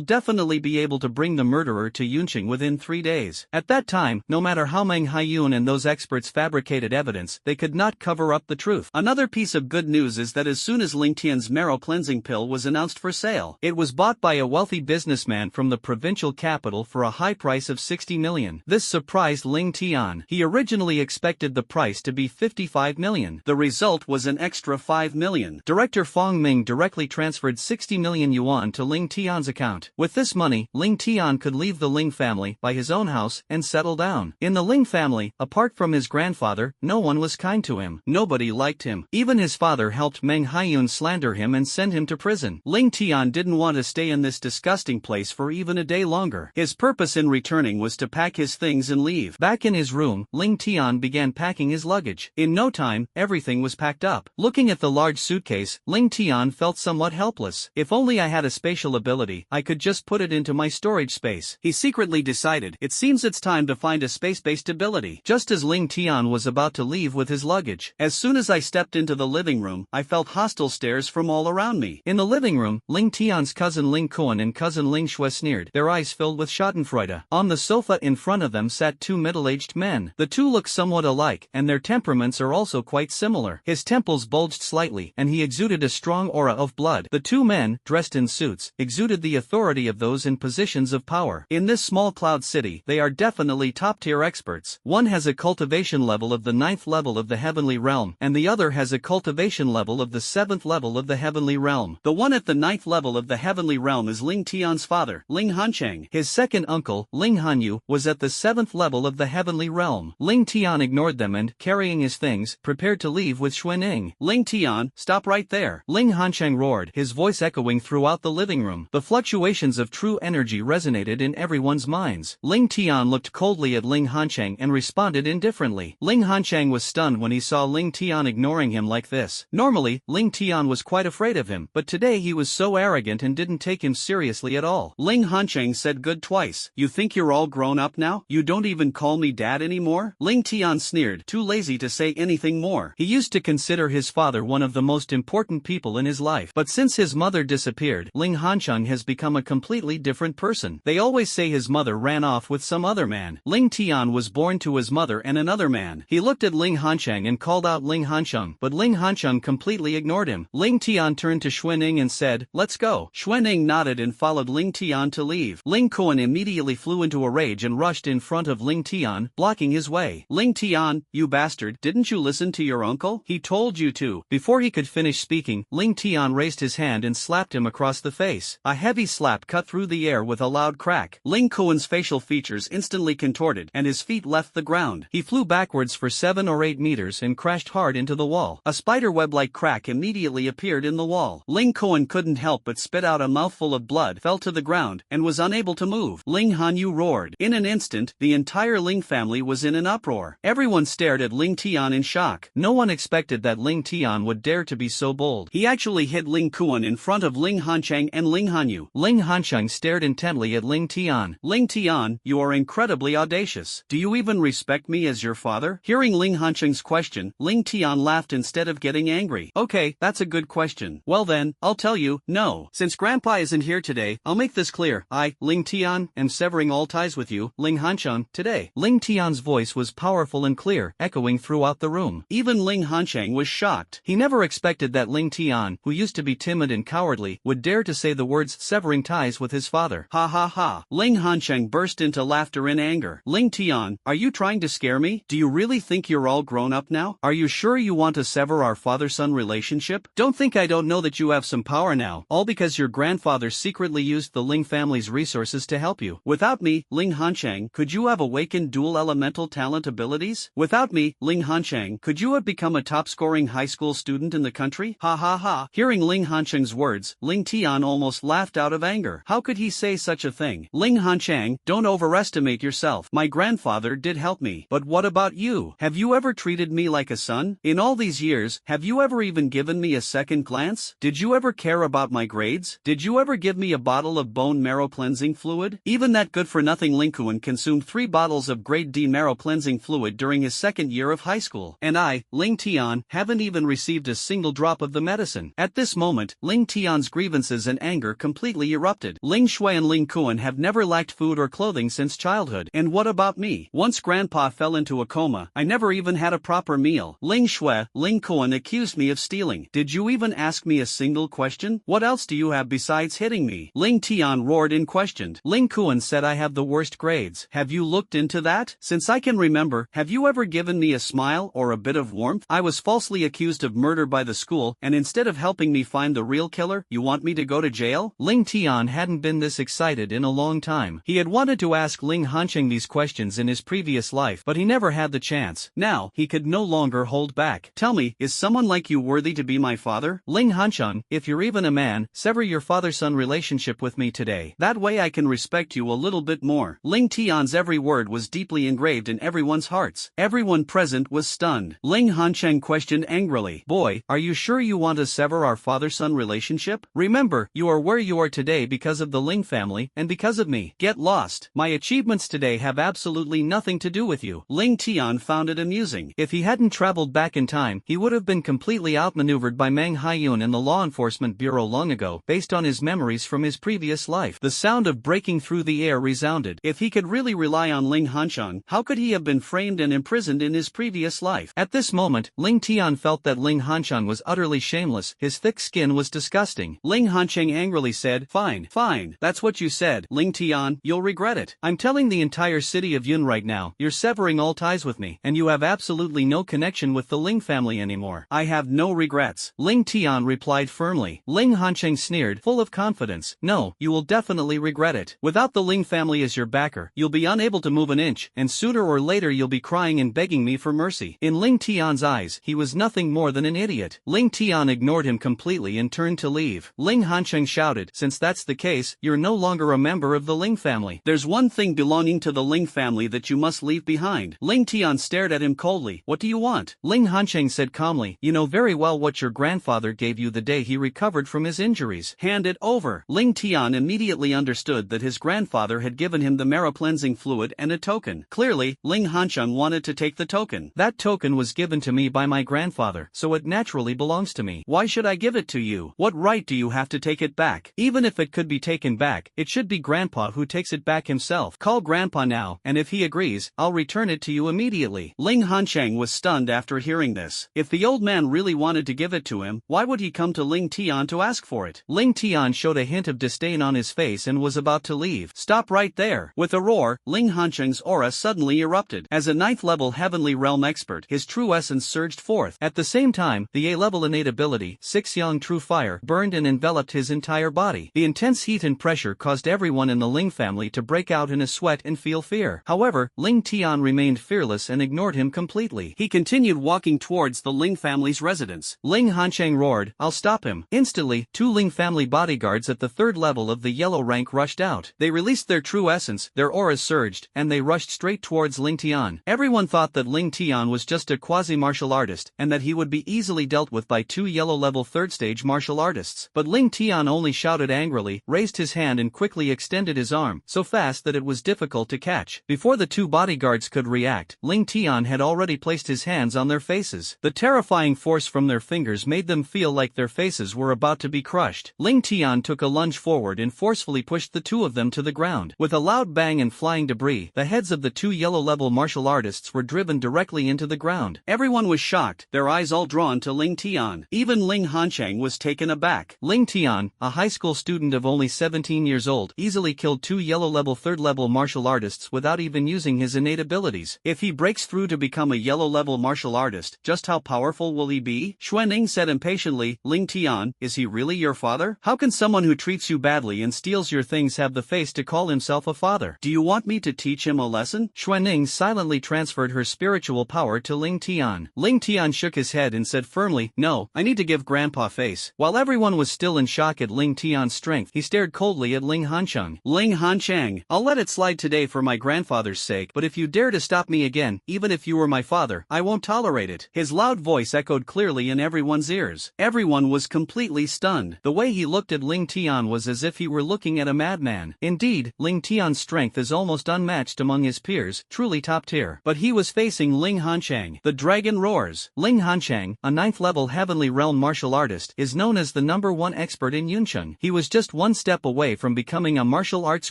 definitely be able to bring the murderer to Yunqing within 3 days." At that time, no matter how Meng Haiyun and those experts fabricated evidence, they could not cover up the truth. Another piece of good news is that as soon as Ling Tian's marrow cleansing pill was announced for sale, it was bought by a wealthy businessman from the provincial capital for a
high price of 60 million. This surprised Ling Tian. He originally expected the price to be 55 million.
The result was an extra 5 million.
Director Fong Ming directly transferred 60 million yuan to Ling Tian's account. With this money, Ling Tian could leave the Ling family, buy his own house, and settle down. In the Ling family, apart from his grandfather, no one was kind to him. Nobody liked him. Even his father helped Meng Haiyun slander him and send him to prison.
Ling Tian didn't want to stay in this disgusting place for even a day longer. His purpose in returning was to pack his things and leave.
Back in his room, Ling Tian began packing his luggage. In no time, everything was packed up. Looking at the large suitcase, Ling Tian felt somewhat helpless. If only I had a spatial ability, I could just put it into my storage space.
He secretly decided, it seems it's time to find a space-based ability.
Just as Ling Tian was about to leave with his luggage,
as soon as I stepped into the living room, I felt hostile stares from all around me.
In the living room, Ling Tian's cousin Ling Kuan and cousin Ling Shui sneered, their eyes filled with schadenfreude. On the sofa in front of them sat two middle-aged men. The two look somewhat alike, and their temperaments are also quite similar. His temples bulged slightly, and he exuded a strong aura of blood. The two men, dressed in suits, exuded the authority of those in positions of power. In this small cloud city, they are definitely top-tier experts. One has a cultivation level of the 9th level of the heavenly realm, and the other has a cultivation level of the 7th level of the heavenly realm.
The one at the 9th level of the heavenly realm is Ling Tian's father, Ling Hancheng.
His second uncle, Ling Hanyu, was at the 7th level of the heavenly realm. Ling Tian ignored them and, carrying his things, prepared to leave with Xuening.
Ling Tian, stop right there.
Ling Hancheng roared, his voice echoing throughout the living room. The fluctuations of true energy resonated in everyone's minds. Ling Tian looked coldly at Ling Hancheng and responded indifferently. Ling Hancheng was stunned when he saw Ling Tian ignoring him like this. Normally, Ling Tian was quite afraid of him, but today he was so arrogant and didn't take him seriously at all.
Ling Hancheng said good twice. You think you're all grown up now? You don't even call me dad anymore? Ling Tian sneered, too lazy to say anything more.
He used to consider his father one of the most important people in his life, but since his mother disappeared, Ling Hancheng has become a completely different person. They always say his mother ran off with some other man. Ling Tian was born to his mother and another man. He looked at Ling Hancheng and called out Ling Hancheng, but Ling Hancheng completely ignored him. Ling Tian turned to Xuening and said, let's go.
Xuening nodded and followed Ling Tian to leave.
Ling Kuan immediately flew into a rage and rushed in front of Ling Tian, blocking his way.
Ling Tian, you bastard, didn't you listen to your uncle? He told you to.
Before he could finish speaking, Ling Tian raised his hand and slapped him across the face. A heavy slap cut through the air with a loud crack.
Ling Kuan's facial features instantly contorted and his feet left the ground.
He flew backwards for 7 or 8 meters and crashed hard into the wall.
A spiderweb-like crack immediately appeared in the wall. Ling Kuan couldn't help but spit out a mouthful of blood, fell to the ground, and was unable to move. Ling Hanyu roared. In an instant, the entire Ling family was in an uproar. Everyone stared at Ling Tian in shock.
No one expected that Ling Tian would dare to be so bold.
He actually hit Ling Kuan in front of Ling Hancheng and Ling Hanyu.
Ling Hancheng stared intently at Ling Tian.
Ling Tian, you are incredibly audacious. Do you even respect me as your father? Hearing Ling Hancheng's question, Ling Tian laughed instead of getting angry. Okay, that's a good question. Well then, I'll tell you, no. Since Grandpa isn't here today, I'll make this clear. I, Ling Tian, am severing all ties with you, Ling Hancheng, today.
Ling Tian's voice was powerful and clear, echoing throughout the room.
Even Ling Hancheng was shocked.
He never expected that Ling Tian, who used to be timid and cowardly, would dare to say the words severing ties with his father.
Ha ha ha. Ling Hancheng burst into laughter in anger. Ling Tian, are you trying to scare me? Do you really think you're all grown up now? Are you sure you want to sever our father-son relationship? Don't think I don't know that you have some power now, all because your grandfather secretly used the Ling family's resources to help you. Without me, Ling Hancheng, could you have awakened dual elemental talent abilities? Without me, Ling Hancheng, could you have become a top-scoring high school student in the country? Ha ha ha. Hearing Ling Hancheng's words, Ling Tian almost laughed out of anger. How could he say such a thing? Ling Hancheng, don't overestimate yourself. My grandfather did help me. But what about you? Have you ever treated me like a son? In all these years, have you ever even given me a second glance? Did you ever care about my grades? Did you ever give me a bottle of bone marrow cleansing fluid? Even that good-for-nothing Ling Kuan consumed 3 bottles of grade D marrow cleansing fluid during his second year of high school. And I, Ling Tian, haven't even received a single drop of the medicine. At this moment, Ling Tian's grievances and anger completely erupted. Ling Shui and Ling Kuan have never lacked food or clothing since childhood. And what about me? Once Grandpa fell into a coma, I never even had a proper meal. Ling Shui, Ling Kuan accused me of stealing. Did you even ask me a single question? What else do you have besides hitting me? Ling Tian roared and questioned. Ling Kuan said I have the worst grades. Have you looked into that? Since I can remember, have you ever given me a smile or a bit of warmth? I was falsely accused of murder by the school, and instead of helping me find the real killer, you want me to go to jail?
Ling Tian hadn't been this excited in a long time. He had wanted to ask Ling Hansheng these questions in his previous life, but he never had the chance.
Now, he could no longer hold back. Tell me, is someone like you worthy to be my father?
Ling Hansheng, if you're even a man, sever your father-son relationship with me today.
That way I can respect you a little bit more. Ling Tian's every word was deeply engraved in everyone's hearts. Everyone present was stunned. Ling Hansheng questioned angrily.
Boy, are you sure you want to sever our father-son relationship? Remember, you are where you are today because of the Ling family, and because of me. Get lost. My achievements today have absolutely nothing to do with you.
Ling Tian found it amusing.
If he hadn't traveled back in time, he would have been completely outmaneuvered by Meng Haiyun and the Law Enforcement Bureau long ago, based on his memories from his previous life.
The sound of breaking through the air resounded. If he could really rely on Ling Hansheng, how could he have been framed and imprisoned in his previous life?
At this moment, Ling Tian felt that Ling Hansheng was utterly shameless. His thick skin was disgusting.
Ling Hansheng angrily said, Fine, that's what you said. Ling Tian, you'll regret it.
I'm telling the entire city of Yun right now, you're severing all ties with me, and you have absolutely no connection with the Ling family anymore.
I have no regrets.
Ling Tian replied firmly. Ling Hansheng sneered, full of confidence. No, you will definitely regret it. Without the Ling family as your backer, you'll be unable to move an inch, and sooner or later you'll be crying and begging me for mercy. In Ling Tian's eyes, he was nothing more than an idiot. Ling Tian ignored him completely and turned to leave. Ling Hansheng shouted, since that's the case, you're no longer a member of the Ling family.
There's one thing belonging to the Ling family that you must leave behind. Ling Tian stared at him coldly. What do you want?
Ling Hansheng said calmly, you know very well what your grandfather gave you the day he recovered from his injuries.
Hand it over. Ling Tian immediately understood that his grandfather had given him the marrow cleansing fluid and a token. Clearly, Ling Hansheng wanted to take the token.
That token was given to me by my grandfather, so it naturally belongs to me.
Why should I give it to you? What right do you have to take it back?
Even if it could be taken back, it should be Grandpa who takes it back himself. Call Grandpa now, and if he agrees, I'll return it to you immediately.
Ling Hansheng was stunned after hearing this. If the old man really wanted to give it to him, why would he come to Ling Tian to ask for it?
Ling Tian showed a hint of disdain on his face and was about to leave.
Stop right there. With a roar, Ling Hansheng's aura suddenly erupted. As a 9th-level Heavenly Realm expert, his true essence surged forth.
At the same time, the A-level innate ability, 6 Yang True Fire, burned and enveloped his entire body. The intense heat and pressure caused everyone in the Ling family to break out in a sweat and feel fear. However, Ling Tian remained fearless and ignored him completely.
He continued walking towards the Ling family's residence.
Ling Hansheng roared, I'll stop him. Instantly, 2 Ling family bodyguards at the 3rd level of the yellow rank rushed out. They released their true essence, their auras surged, and they rushed straight towards Ling Tian. Everyone thought that Ling Tian was just a quasi-martial artist, and that he would be easily dealt with by 2 yellow-level 3rd-stage martial artists. But Ling Tian only shouted angrily, raised his hand and quickly extended his arm, so fast that it was difficult to catch. Before the 2 bodyguards could react, Ling Tian had already placed his hands on their faces. The terrifying force from their fingers made them feel like their faces were about to be crushed. Ling Tian took a lunge forward and forcefully pushed the 2 of them to the ground. With a loud bang and flying debris, the heads of the 2 yellow-level martial artists were driven directly into the ground.
Everyone was shocked, their eyes all drawn to Ling Tian. Even Ling Hansheng was taken aback.
Ling Tian, a high school student of only 17 years old, easily killed 2 yellow-level 3rd-level martial artists without even using his innate abilities.
If he breaks through to become a yellow-level martial artist, just how powerful will he be? Xuanning said impatiently, Ling Tian, is he really your father? How can someone who treats you badly and steals your things have the face to call himself a father? Do you want me to teach him a lesson?
Xuanning silently transferred her spiritual power to Ling Tian. Ling Tian shook his head and said firmly, no, I need to give Grandpa face. While everyone was still in shock at Ling Tian's strength, he stared coldly at Ling Hansheng.
Ling Hansheng, I'll let it slide today for my grandfather's sake, but if you dare to stop me again, even if you were my father, I won't tolerate it. His loud voice echoed clearly in everyone's ears. Everyone was completely stunned. The way he looked at Ling Tian was as if he were looking at a madman. Indeed, Ling Tian's strength is almost unmatched among his peers, truly top tier. But he was facing Ling Hansheng. The dragon roars. Ling Hansheng, a 9th-level Heavenly Realm martial artist, is known as the #1 expert in Yuncheng. He was just one step away from becoming a martial arts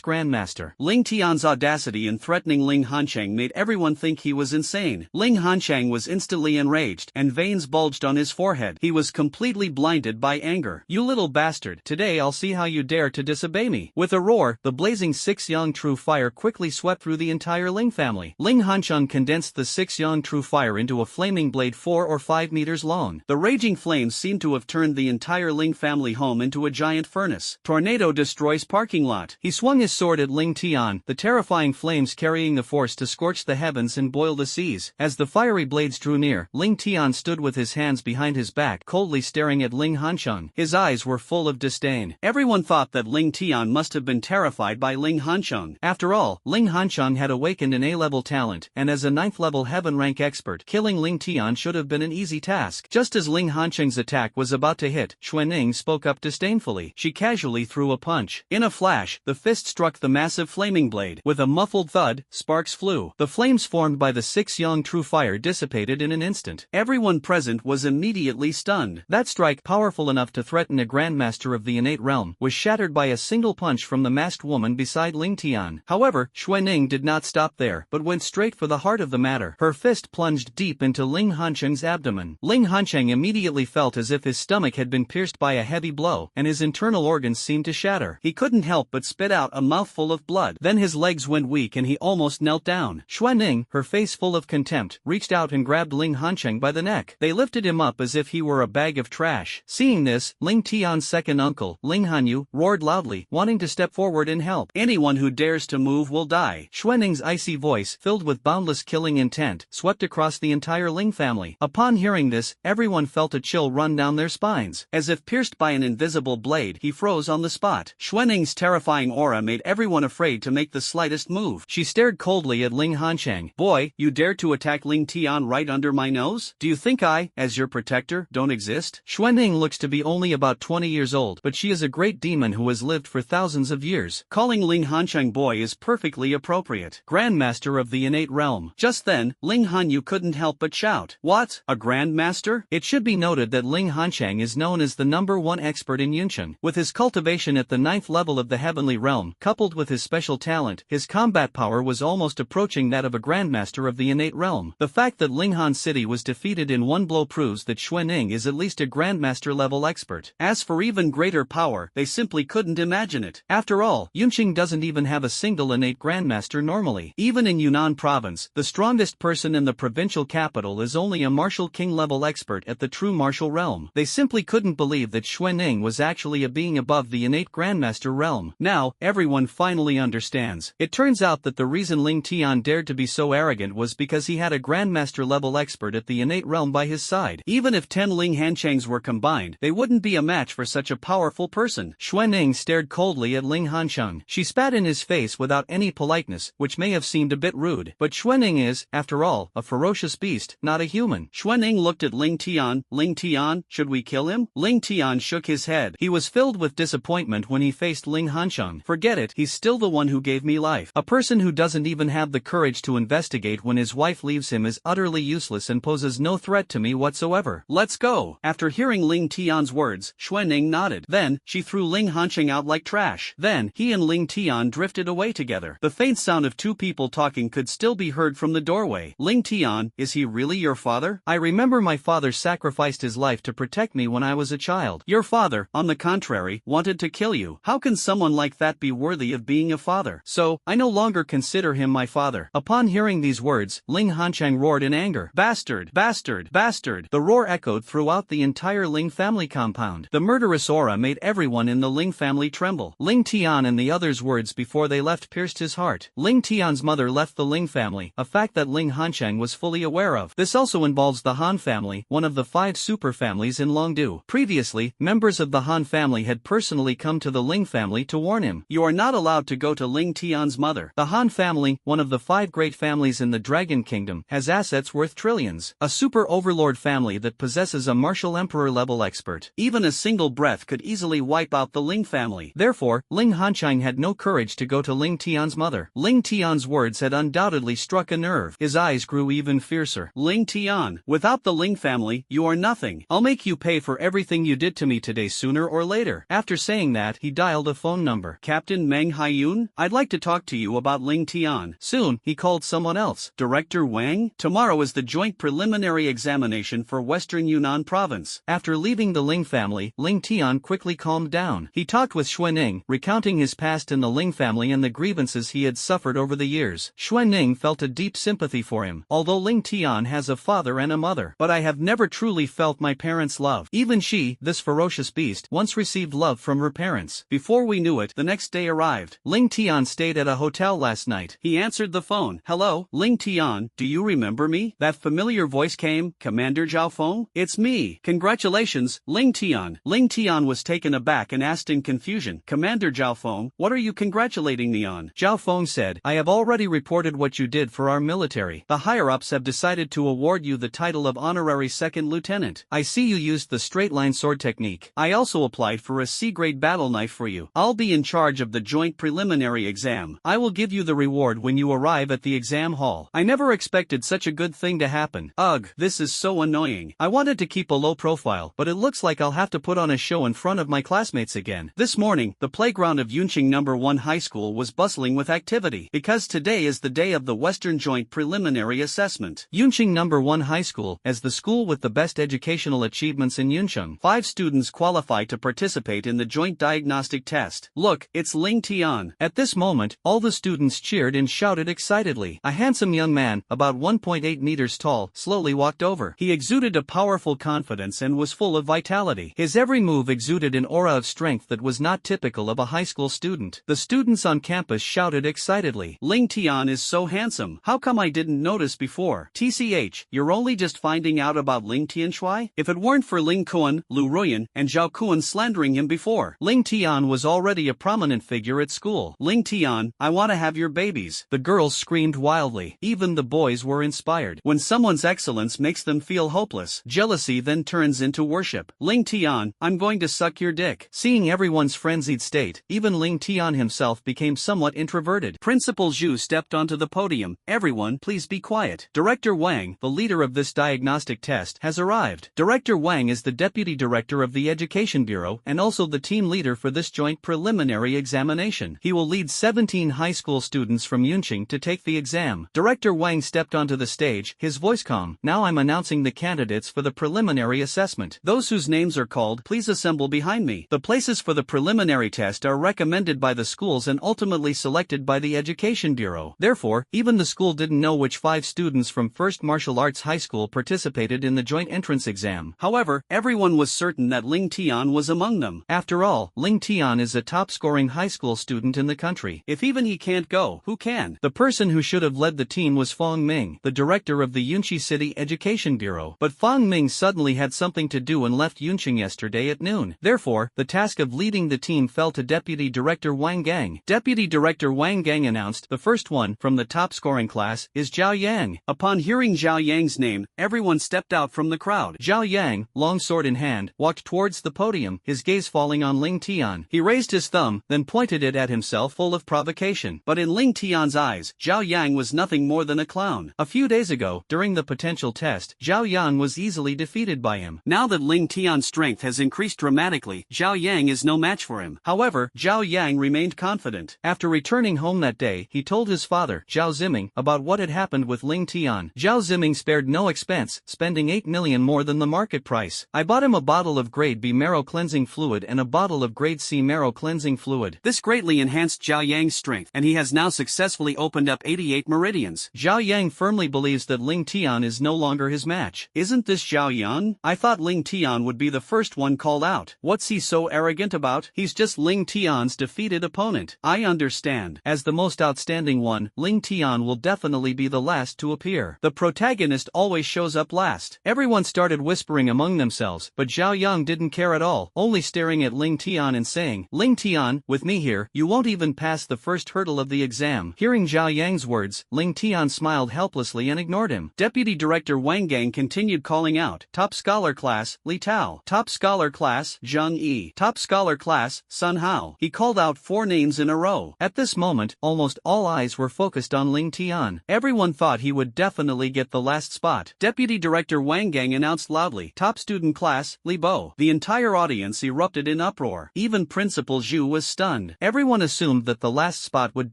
grandmaster. Ling Tian's audacity in threatening Ling Hansheng made everyone think he was insane. Ling Hansheng was instantly enraged, and veins bulged on his forehead. He was completely blinded by anger.
You little bastard, today I'll see how you dare to disobey me. With a roar, the blazing blazing 6-yang true fire quickly swept through the entire Ling family. Ling Hansheng condensed the 6-yang true fire into a flaming blade 4 or 5 meters long. The raging flames seemed to have turned the entire Ling family home into a giant furnace. Tornado destroys parking lot. He swung his sword at Ling Tian, the terrifying flames carrying the force to scorch the heavens and boil the seas. As the fiery blades drew near, Ling Tian stood with his hands behind his back, coldly staring at Ling Hansheng. His eyes were full of disdain. Everyone thought that Ling Tian must have been terrified by Ling Hansheng. After all, Ling Hansheng had awakened an A-level talent, and as a 9th-level heaven rank expert, killing Ling Tian should have been an easy task. Just as Ling Hansheng's attack was about to hit, Xuanning spoke up disdainfully. She casually threw a punch. In a flash, the fist struck the massive flaming blade. With a muffled thud, sparks flew. The flames formed by the 6-yang true fire dissipated in an instant. Everyone present was immediately stunned. That strike, powerful enough to threaten a grandmaster of the innate realm, was shattered by a single punch from the masked woman beside Ling Tian. However, Xuanning did not stop there, but went straight for the heart of the matter. Her fist plunged deep into Ling Hansheng's abdomen. Ling Hansheng immediately felt as if his stomach had been pierced by a heavy blow, and his internal organs seemed to shatter. He couldn't help but spit out a mouthful of blood. Then his legs went weak and he almost knelt down. Xuanning, her face full of contempt, reached out and grabbed Ling Hansheng by the neck. They lifted him up as if he were a bag of trash. Seeing this, Ling Tian's second uncle, Ling Hanyu, roared loudly, wanting to step forward and help. Anyone who dares to move will die. Xuanning's icy voice, filled with boundless killing intent, swept across the entire Ling family. Upon hearing this, everyone felt a chill run down their spines. As if pierced by an invisible blade, he froze on the spot. Xuanning's terrifying aura made everyone afraid to make the slightest move. She stared coldly at Ling Hansheng. Boy, you dare to attack Ling Tian right under my nose? Do you think I, as your protector, don't exist? Xuanning looks to be only about 20 years old, but she is a great demon who has lived for thousands of years. Calling Ling Hansheng boy is perfectly appropriate. Grandmaster of the innate realm. Just then, Ling Hanyu couldn't help but shout. What? A grandmaster? It should be noted that Ling Hansheng is known as the #1 expert in Yunchen. With his cultivation at the 9th level of the heavenly realm, coupled with his special talent, his combat power was almost approaching that of a grandmaster of the innate realm. The fact that Linghan City was defeated in one blow proves that Xuanning is at least a grandmaster level expert. As for even greater power, they simply couldn't imagine it. After all, Yunqing doesn't even have a single innate grandmaster normally. Even in Yunnan province, the strongest person in the provincial capital is only a martial king level expert at the true martial realm. They simply couldn't believe that Xuanning was actually a being above the innate grandmaster realm. Now, everyone finally understands. It turns out that the reason Ling Tian dared to be so arrogant was because he had a grandmaster level expert at the innate realm by his side. Even if 10 Ling Hanchangs were combined, they wouldn't be a match for such a powerful person. Xuanning stared coldly at Ling Hansheng. She spat in his face without any politeness, which may have seemed a bit rude. But Xuanning is, after all, a ferocious beast, not a human. Xuanning looked at Ling Tian. Ling Tian, should we kill him? Ling Tian shook his head. He was filled with disappointment when he faced Ling Hansheng. Forget it, he's still the one who gave me life. A person who doesn't even have the courage to investigate when his wife leaves him is utterly useless and poses no threat to me whatsoever. Let's go. After hearing Ling Tian's words, Xuanning nodded. Then, she threw Ling Hansheng out like trash. Then, he and Ling Tian drifted away together. The faint sound of two people talking could still be heard from the doorway. Ling Tian, is he really your father? I remember my father sacrificed his life to protect me when I was a child. Your father, on the contrary, wanted to kill you. How can someone like that be worthy of being a father? So, I no longer consider him my father. Upon hearing these words, Ling Hansheng roared in anger. Bastard! Bastard! Bastard! The roar echoed throughout the entire Ling family compound. The murderous aura made everyone in the Ling family tremble. Ling Tian and the others' words before they left pierced his heart. Ling Tian's mother left the Ling family, a fact that Ling Hansheng was fully aware of. This also involves the Han family, one of the 5 super families in Longdu. Previously, members of the Han family had personally come to the Ling family to warn him. You are not allowed to go to Ling Tian's mother. The Han family, one of the 5 great families in the Dragon Kingdom, has assets worth trillions. A super overlord family that possesses a martial emperor level expert. Even a single breath could easily wipe out the Ling family. Therefore, Ling Hansheng had no courage to go to Ling Tian's mother. Ling Tian's words had undoubtedly struck a nerve. His eyes grew even fiercer. Ling Tian, without the Ling family, you are nothing. I'll make you pay for everything you did to me today sooner or later. After saying that, he dialed a phone number. Captain Meng Haiyun, I'd like to talk to you about Ling Tian. Soon, he called someone else. Director Wang? Tomorrow is the joint preliminary examination for Western Yunnan province. After leaving the Ling family, Ling Tian quickly calmed down. He talked with Xuanning, recounting his past in in the Ling family and the grievances he had suffered over the years. Xuanning felt a deep sympathy for him. Although Ling Tian has a father and a mother, but I have never truly felt my parents' love. Even she, this ferocious beast, once received love from her parents. Before we knew it, the next day arrived. Ling Tian stayed at a hotel last night. He answered the phone. Hello, Ling Tian, do you remember me? That familiar voice came. Commander Zhao Feng? It's me. Congratulations, Ling Tian. Ling Tian was taken aback and asked in confusion. Commander Zhao Feng, what are you congratulating me on? Zhao Feng said, I have already reported what you did for our military. The higher-ups have decided to award you the title of honorary second lieutenant. I see you used the straight-line sword technique. I also applied for a C-grade battle knife for you. I'll be in charge of the joint preliminary exam. I will give you the reward when you arrive at the exam hall. I never expected such a good thing to happen. Ugh, this is so annoying. I wanted to keep a low profile, but it looks like I'll have to put on a show in front of my classmates again. This morning, the playground of Yunqing No. 1 High School was bustling with activity, because today is the day of the Western Joint Preliminary Assessment. Yunqing No. 1 High School, as the school with the best educational achievements in Yuncheng, 5 students qualify to participate in the joint diagnostic test. Look, it's Ling Tian. At this moment, all the students cheered and shouted excitedly. A handsome young man, about 1.8 meters tall, slowly walked over. He exuded a powerful confidence and was full of vitality. His every move exuded an aura of strength that was not typical of a high school student. The students on campus shouted excitedly. Ling Tian is so handsome. How come I didn't notice before? TCH, you're only just finding out about Ling Tianshui? If it weren't for Ling Kuan, Lu Ruyan, and Zhao Kuan slandering him before, Ling Tian was already a prominent figure at school. Ling Tian, I want to have your babies. The girls screamed wildly. Even the boys were inspired. When someone's excellence makes them feel hopeless, jealousy then turns into worship. Ling Tian, I'm going to suck your dick. Seeing everyone's frenzied state, even Ling Tian himself became somewhat introverted. Principal Zhu stepped onto the podium. Everyone, please be quiet. Director Wang, the leader of this diagnostic test, has arrived. Director Wang is the deputy director of the Education Bureau and also the team leader for this joint preliminary examination. He will lead 17 high school students from Yunqing to take the exam. Director Wang stepped onto the stage, his voice calm. Now I'm announcing the candidates for the preliminary assessment. Those whose names are called, please assemble behind me. The places for the preliminary test are recommended by the schools and ultimately selected by the Education Bureau. Therefore, even the school didn't know which 5 students from First Martial Arts High School participated in the joint entrance exam. However, everyone was certain that Ling Tian was among them. After all, Ling Tian is a top-scoring high school student in the country. If even he can't go, who can? The person who should have led the team was Fang Ming, the director of the Yunqi City Education Bureau. But Fang Ming suddenly had something to do and left Yunqing yesterday at noon. Therefore, the task of leading the team fell to Deputy Director Wang Gang. Deputy Director Wang Gang announced, the first one, from the top-scoring class, is Zhao Yang. Upon hearing Zhao Yang's name, everyone stepped out from the crowd. Zhao Yang, long sword in hand, walked towards the podium, his gaze falling on Ling Tian. He raised his thumb, then pointed it at himself full of provocation. But in Ling Tian's eyes, Zhao Yang was nothing more than a clown. A few days ago, during the potential test, Zhao Yang was easily defeated by him. Now that Ling Tian's strength has increased dramatically, Zhao Yang is no match for him. However, Zhao Yang remained confident. After returning home that day, he told his father, Zhao Ziming, about what had happened with Ling Tian. Zhao Ziming spared no expense, spending 8 million more than the market price. I bought him a bottle of grade B marrow cleansing fluid and a bottle of grade C marrow cleansing fluid. This greatly enhanced Zhao Yang's strength, and he has now successfully opened up 88 meridians. Zhao Yang firmly believes that Ling Tian is no longer his match. Isn't this Zhao Yan? I thought Ling Tian would be the first one called out. What's he so arrogant about? He's just Ling Tian's defeated opponent. I understand. As the most outstanding one, Ling Tian will definitely be the last to appear. The protagonist always shows up last. Everyone started whispering among themselves, but Zhao Yang didn't care at all, only staring at Ling Tian and saying, Ling Tian, with me here, you won't even pass the first hurdle of the exam. Hearing Zhao Yang's words, Ling Tian smiled helplessly and ignored him. Deputy Director Wang Gang continued calling out, Top Scholar Class, Li Tao. Top Scholar Class, Zhang Yi. Top Scholar Class, Sun Hao. He called out 4 names in a row. At this moment, almost all eyes were focused on Ling Tian. Everyone thought he would definitely get the last spot. Deputy Director Wang Gang announced loudly, Top Student Class, Li Bo. The entire audience erupted in uproar. Even Principal Zhu was stunned. Everyone assumed that the last spot would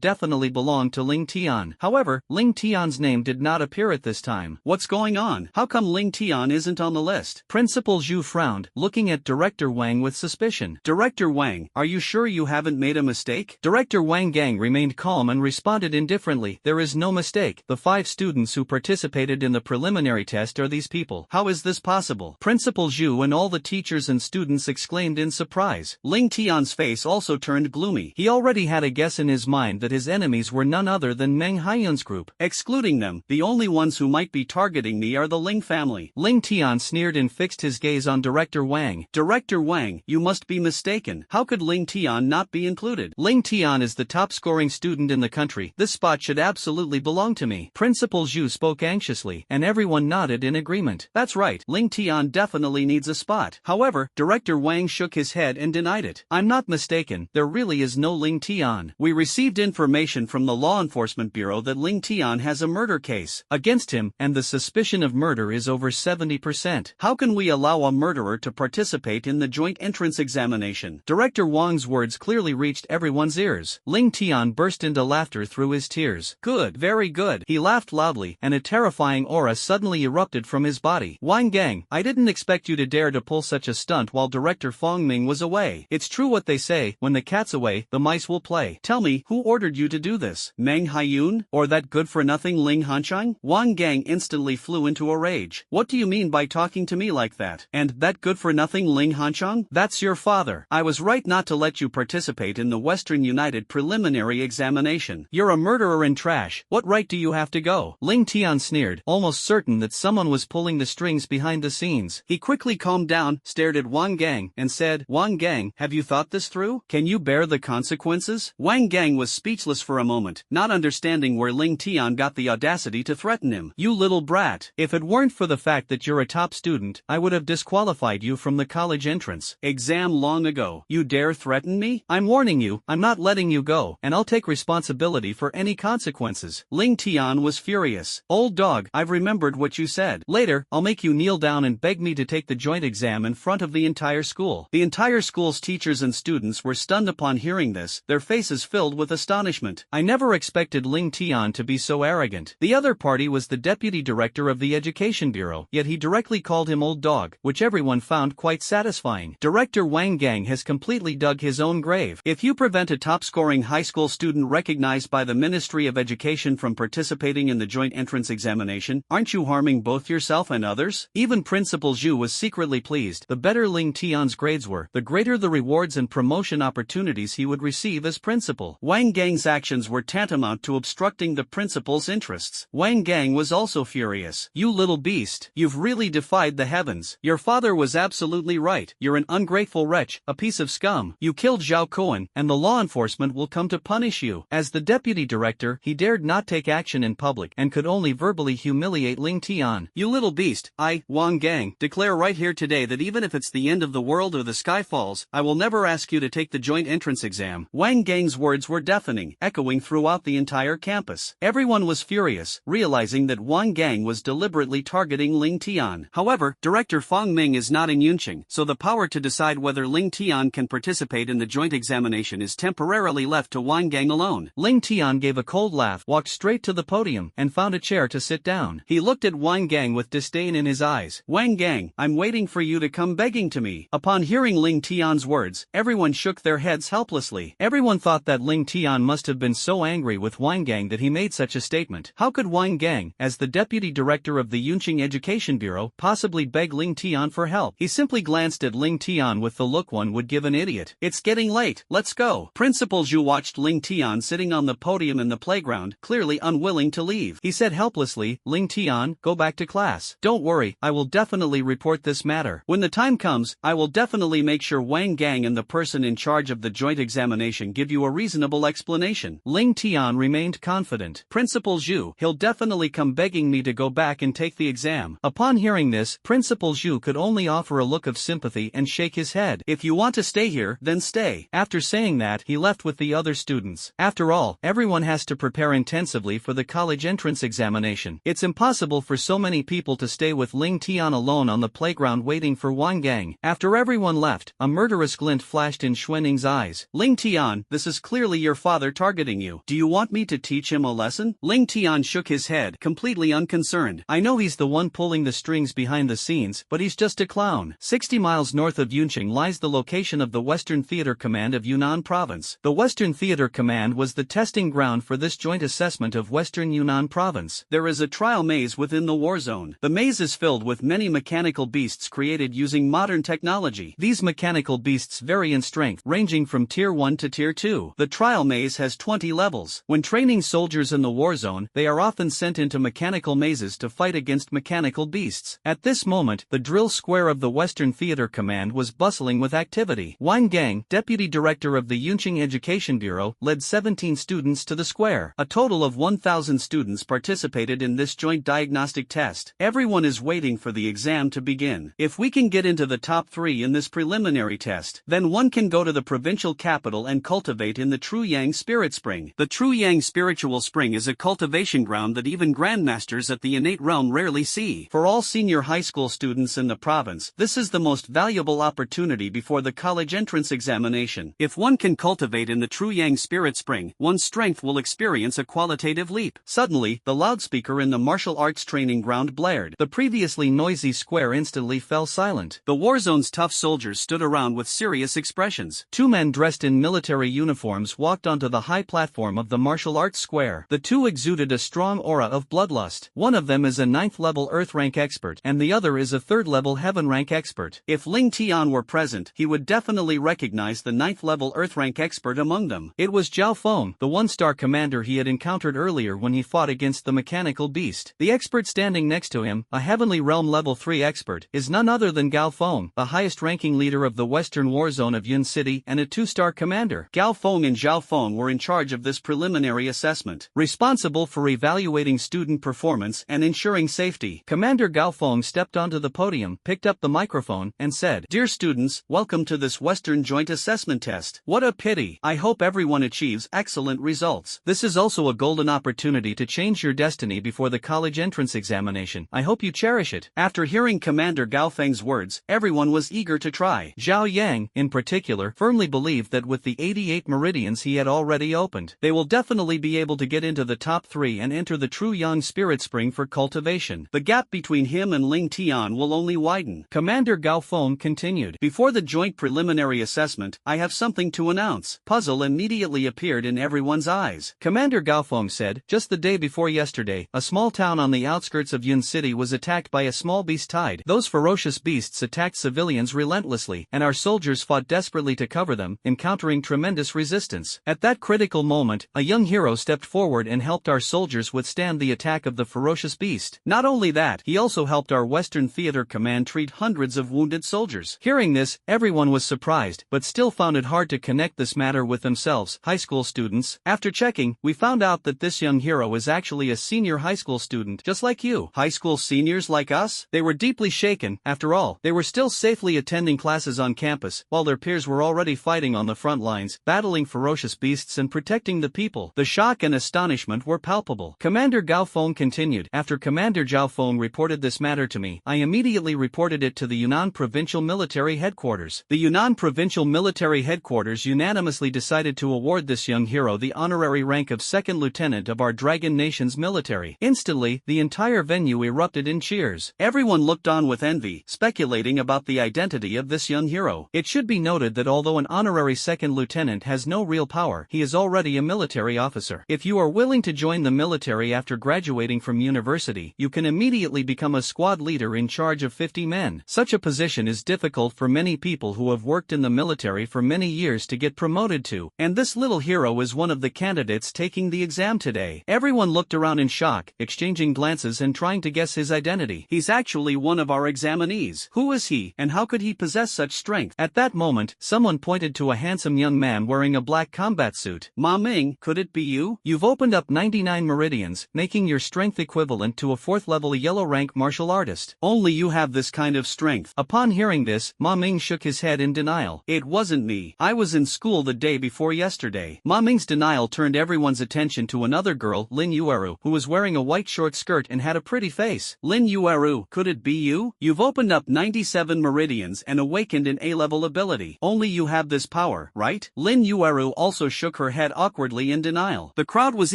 definitely belong to Ling Tian. However, Ling Tian's name did not appear at this time. What's going on? How come Ling Tian isn't on the list? Principal Zhu frowned, looking at Director Wang with suspicion. Director Wang, are you sure you haven't made a
mistake? Director Wang Gang remained calm and responded indifferently, there is no mistake. The 5 students who participated in the preliminary test are these people. How is this possible? Principal Zhu and all the teachers and students exclaimed in surprise. Ling Tian's face also turned gloomy. He already had a guess in his mind that his enemies were none other than Meng Haiyun's group. Excluding them, the only ones who might be targeting me are the Ling family. Ling Tian sneered and fixed his gaze on Director Wang. Director Wang, you must be mistaken. How could Ling Tian not be included? Ling Tian is the top-scoring student in the country. This spot should absolutely belong to me. Principal Zhu spoke anxiously, and everyone nodded in agreement. That's right, Ling Tian definitely needs a spot. However, Director Wang shook his head and denied it. I'm not mistaken, there really is no Ling Tian. We received information from the Law Enforcement Bureau that Ling Tian has a murder case against him, and the suspicion of murder is over 70%. How can we allow a murderer to participate in the joint entrance examination? Director Wang's words clearly reached everyone's ears. Ling Tian burst into laughter through his tears. Good, very good. He laughed loudly, and a terrifying aura suddenly erupted from his body. Wang Gang, I didn't expect you to dare to pull such a stunt while Director Fong Ming was away. It's true what they say, when the cat's away, the mice will play. Tell me, who ordered you to do this? Meng Haiyun? Or that good-for-nothing Ling Hanchang? Wang Gang instantly flew into a rage. What do you mean by talking to me like that? And that good-for-nothing Ling Hanchang? That's your father. I was right not to let you participate in the Western United preliminary examination. You're a murderer and trash. What right do you have to go? Ling Tian sneered, almost certain that someone was pulling the strings behind the scenes. He quickly calmed down, stared at Wang Gang, and said, Wang Gang, have you thought this through? Can you bear the consequences? Wang Gang was speechless for a moment, not understanding where Ling Tian got the audacity to threaten him. You little brat. If it weren't for the fact that you're a top student, I would have disqualified you from the college entrance exam long ago. You dare threaten me? I'm warning you, I'm not letting you go, and I'll take responsibility for any consequences. Ling Tian was furious. Old dog, I've remembered what you said. Later, I'll make you kneel down and beg me to take the joint exam in front of the entire school. The entire school's teachers and students were stunned upon hearing this, their faces filled with astonishment. I never expected Ling Tian to be so arrogant. The other party was the deputy director of the Education Bureau, yet he directly called him old dog, which everyone found quite satisfying. Director Wang Gang has completely dug his own grave. If you prevent a top-scoring high school student recognized by the Ministry of Education from participating in the joint entrance examination, aren't you harming both yourself and others? Even Principal Zhu was secretly pleased. The better Ling Tian's grades were, the greater the rewards and promotion opportunities he would receive as principal. Wang Gang's actions were tantamount to obstructing the principal's interests. Wang Gang was also furious. You little beast, you've really defied the heavens. Your father was absolutely right. You're an ungrateful wretch, a piece of scum. You killed Zhao Kuan, and the law enforcement will come to punish you. As the deputy director, he dared not take action in public and could only verbally humiliate Ling Tian. You little beast, I, Wang Gang, declare right here today that even if it's the end of the world or the sky falls, I will never ask you to take the joint entrance exam. Wang Gang's words were deafening, echoing throughout the entire campus. Everyone was furious, realizing that Wang Gang was deliberately targeting Ling Tian. However, Director Fong Ming is not in Yunqing, so the power to decide whether Ling Tian can participate in the joint examination is temporarily left to Wang Gang alone. Ling Tian gave a cold laugh, walked straight to the podium, and found a chair to sit down. He looked at Wang Gang with disdain in his eyes. Wang Gang, I'm waiting for you to come begging to me. Upon hearing Ling Tian's words, everyone shook their heads helplessly. Everyone thought that Ling Tian must have been so angry with Wang Gang that he made such a statement. How could Wang Gang, as the deputy director of the Yunqing Education Bureau, possibly beg Ling Tian for help? He simply glanced at Ling Tian with the look one would give an idiot. It's getting late, let's go. Principal Zhu watched Ling Tian sitting on the podium in the playground, clearly unwilling to leave. He said helplessly, Ling Tian, go back to class. Don't worry, I will definitely report this matter. When the time comes, I will definitely make sure Wang Gang and the person in charge of the joint examination give you a reasonable explanation. Ling Tian remained confident. Principal Zhu, he'll definitely come begging me to go back and take the exam. Upon hearing this, Principal Zhu could only offer a look of sympathy and shake his head. If you want to stay here, then stay. After saying that, he left with the other students. After all, everyone has to prepare intensively for the college entrance examination. It's impossible for so many people to stay with Ling Tian alone on the playground waiting for Wang Gang. After everyone left, a murderous glint flashed in Xuanning's eyes. Ling Tian, this is clearly your father targeting you. Do you want me to teach him a lesson? Ling Tian shook his head, completely unconcerned. I know he's the one pulling the strings behind the scenes, but he's just a clown. 60 miles north of Yunqing lies the location of the Western Theater Command of Yunnan Yunnan Province. The Western Theater Command was the testing ground for this joint assessment of Western Yunnan Province. There is a trial maze within the war zone. The maze is filled with many mechanical beasts created using modern technology. These mechanical beasts vary in strength, ranging from Tier 1 to Tier 2. The trial maze has 20 levels. When training soldiers in the war zone, they are often sent into mechanical mazes to fight against mechanical beasts. At this moment, the drill square of the Western Theater Command was bustling with activity. Wang Gang, deputy director of the Yunqing Education Bureau, led 17 students to the square. A total of 1,000 students participated in this joint diagnostic test. Everyone is waiting for the exam to begin. If we can get into the top 3 in this preliminary test, then one can go to the provincial capital and cultivate in the True Yang Spirit Spring. The True Yang Spiritual Spring is a cultivation ground that even grandmasters at the innate realm rarely see. For all senior high school students in the province, this is the most valuable opportunity before the college entrance examination. If one can cultivate in the True Yang Spirit Spring, one's strength will experience a qualitative leap. Suddenly, the loudspeaker in the martial arts training ground blared. The previously noisy square instantly fell silent. The war zone's tough soldiers stood around with serious expressions. 2 men dressed in military uniforms walked onto the high platform of the martial arts square. The 2 exuded a strong aura of bloodlust. One of them is a 9th level Earth rank expert, and the other is a 3rd level Heaven rank expert. If Ling Tian were present, he would definitely recognize the 9th level Earth rank expert among them. It was Zhao Feng, the 1-star commander he had encountered earlier when he fought against the mechanical beast. The expert standing next to him, a Heavenly Realm level 3 expert, is none other than Gao Feng, the highest-ranking leader of the Western War Zone of Yun City and a 2-star commander. Gao Feng and Zhao Feng were in charge of this preliminary assessment, responsible for evaluating student performance and ensuring safety. Commander Gao Feng stepped onto the podium, picked up the microphone, and said, "Dear students, welcome to this Western Joint Assessment Test. What a pity. I hope everyone achieves excellent results. This is also a golden opportunity to change your destiny before the college entrance examination. I hope you cherish it." After hearing Commander Gao Feng's words, everyone was eager to try. Zhao Yang, in particular, firmly believed that with the 88 meridians he had already opened, they will definitely be able to get into the top 3 and enter the True Yang Spirit Spring for cultivation. The gap between him and Ling Tian will only widen. Commander Gao Feng continued, "Before the joint preliminary assessment, I have something to announce." Puzzle immediately appeared in everyone's eyes. Commander Gao Feng said, "Just the day before yesterday, a small town on the outskirts of Yun City was attacked by a small beast tide. Those ferocious beasts attacked civilians relentlessly, and our soldiers fought desperately to cover them, encountering tremendous resistance. At that critical moment, a young hero stepped forward and helped our soldiers withstand the attack of the ferocious beast. Not only that, he also helped our Western Theater Command treat hundreds of wounded soldiers." Hearing this, everyone was surprised, but still found it hard to connect this matter with themselves. High school students. After checking, we found out that this young hero is actually a senior high school student, just like you. High school seniors like us? They were deeply shaken. After all, they were still safely attending classes on campus, while their peers were already fighting on the front lines, battling ferocious beasts and protecting the people. The shock and astonishment were palpable. Commander Gao Feng continued, "After Commander Zhao Feng reported this matter to me, I immediately reported it to the Yunnan Provincial Military Headquarters. The Yunnan Provincial Military Headquarters unanimously decided to award this young hero the honorary rank of 2nd Lieutenant of our Dragon Nation's military." Instantly, the entire venue erupted in cheers. Everyone looked on with envy, speculating about the identity of this young hero. It should be noted that although an honorary 2nd Lieutenant has no real power, he is already a military officer. If you are willing to join the military after graduating from university, you can immediately become a squad leader in charge of 50 men. Such a position is difficult for many people who have worked in the military for many years to get promoted to, and this little hero is one of the candidates taking the exam today. Everyone looked around in shock, exchanging glances and trying to guess his identity. "He's actually one of our examinees. Who is he, and how could he possess such strength?" At that moment, someone pointed to a handsome young man wearing a black combat suit. "Ma Ming, could it be you? You've opened up 99 meridians, making your strength equivalent to a 4th level yellow rank martial artist. Only you have this kind of strength." Upon hearing this, Ma Ming shook his head in denial. "It wasn't me. I was in school the day before yesterday." Ma Ming's denial turned everyone's attention to another girl, Lin Yueru, who was wearing a white short skirt and had a pretty face. "Lin Yueru, could it be you? You've opened up 97 meridians and awakened an A-level ability. Only you have this power, right?" Lin Yueru also shook her head awkwardly in denial. The crowd was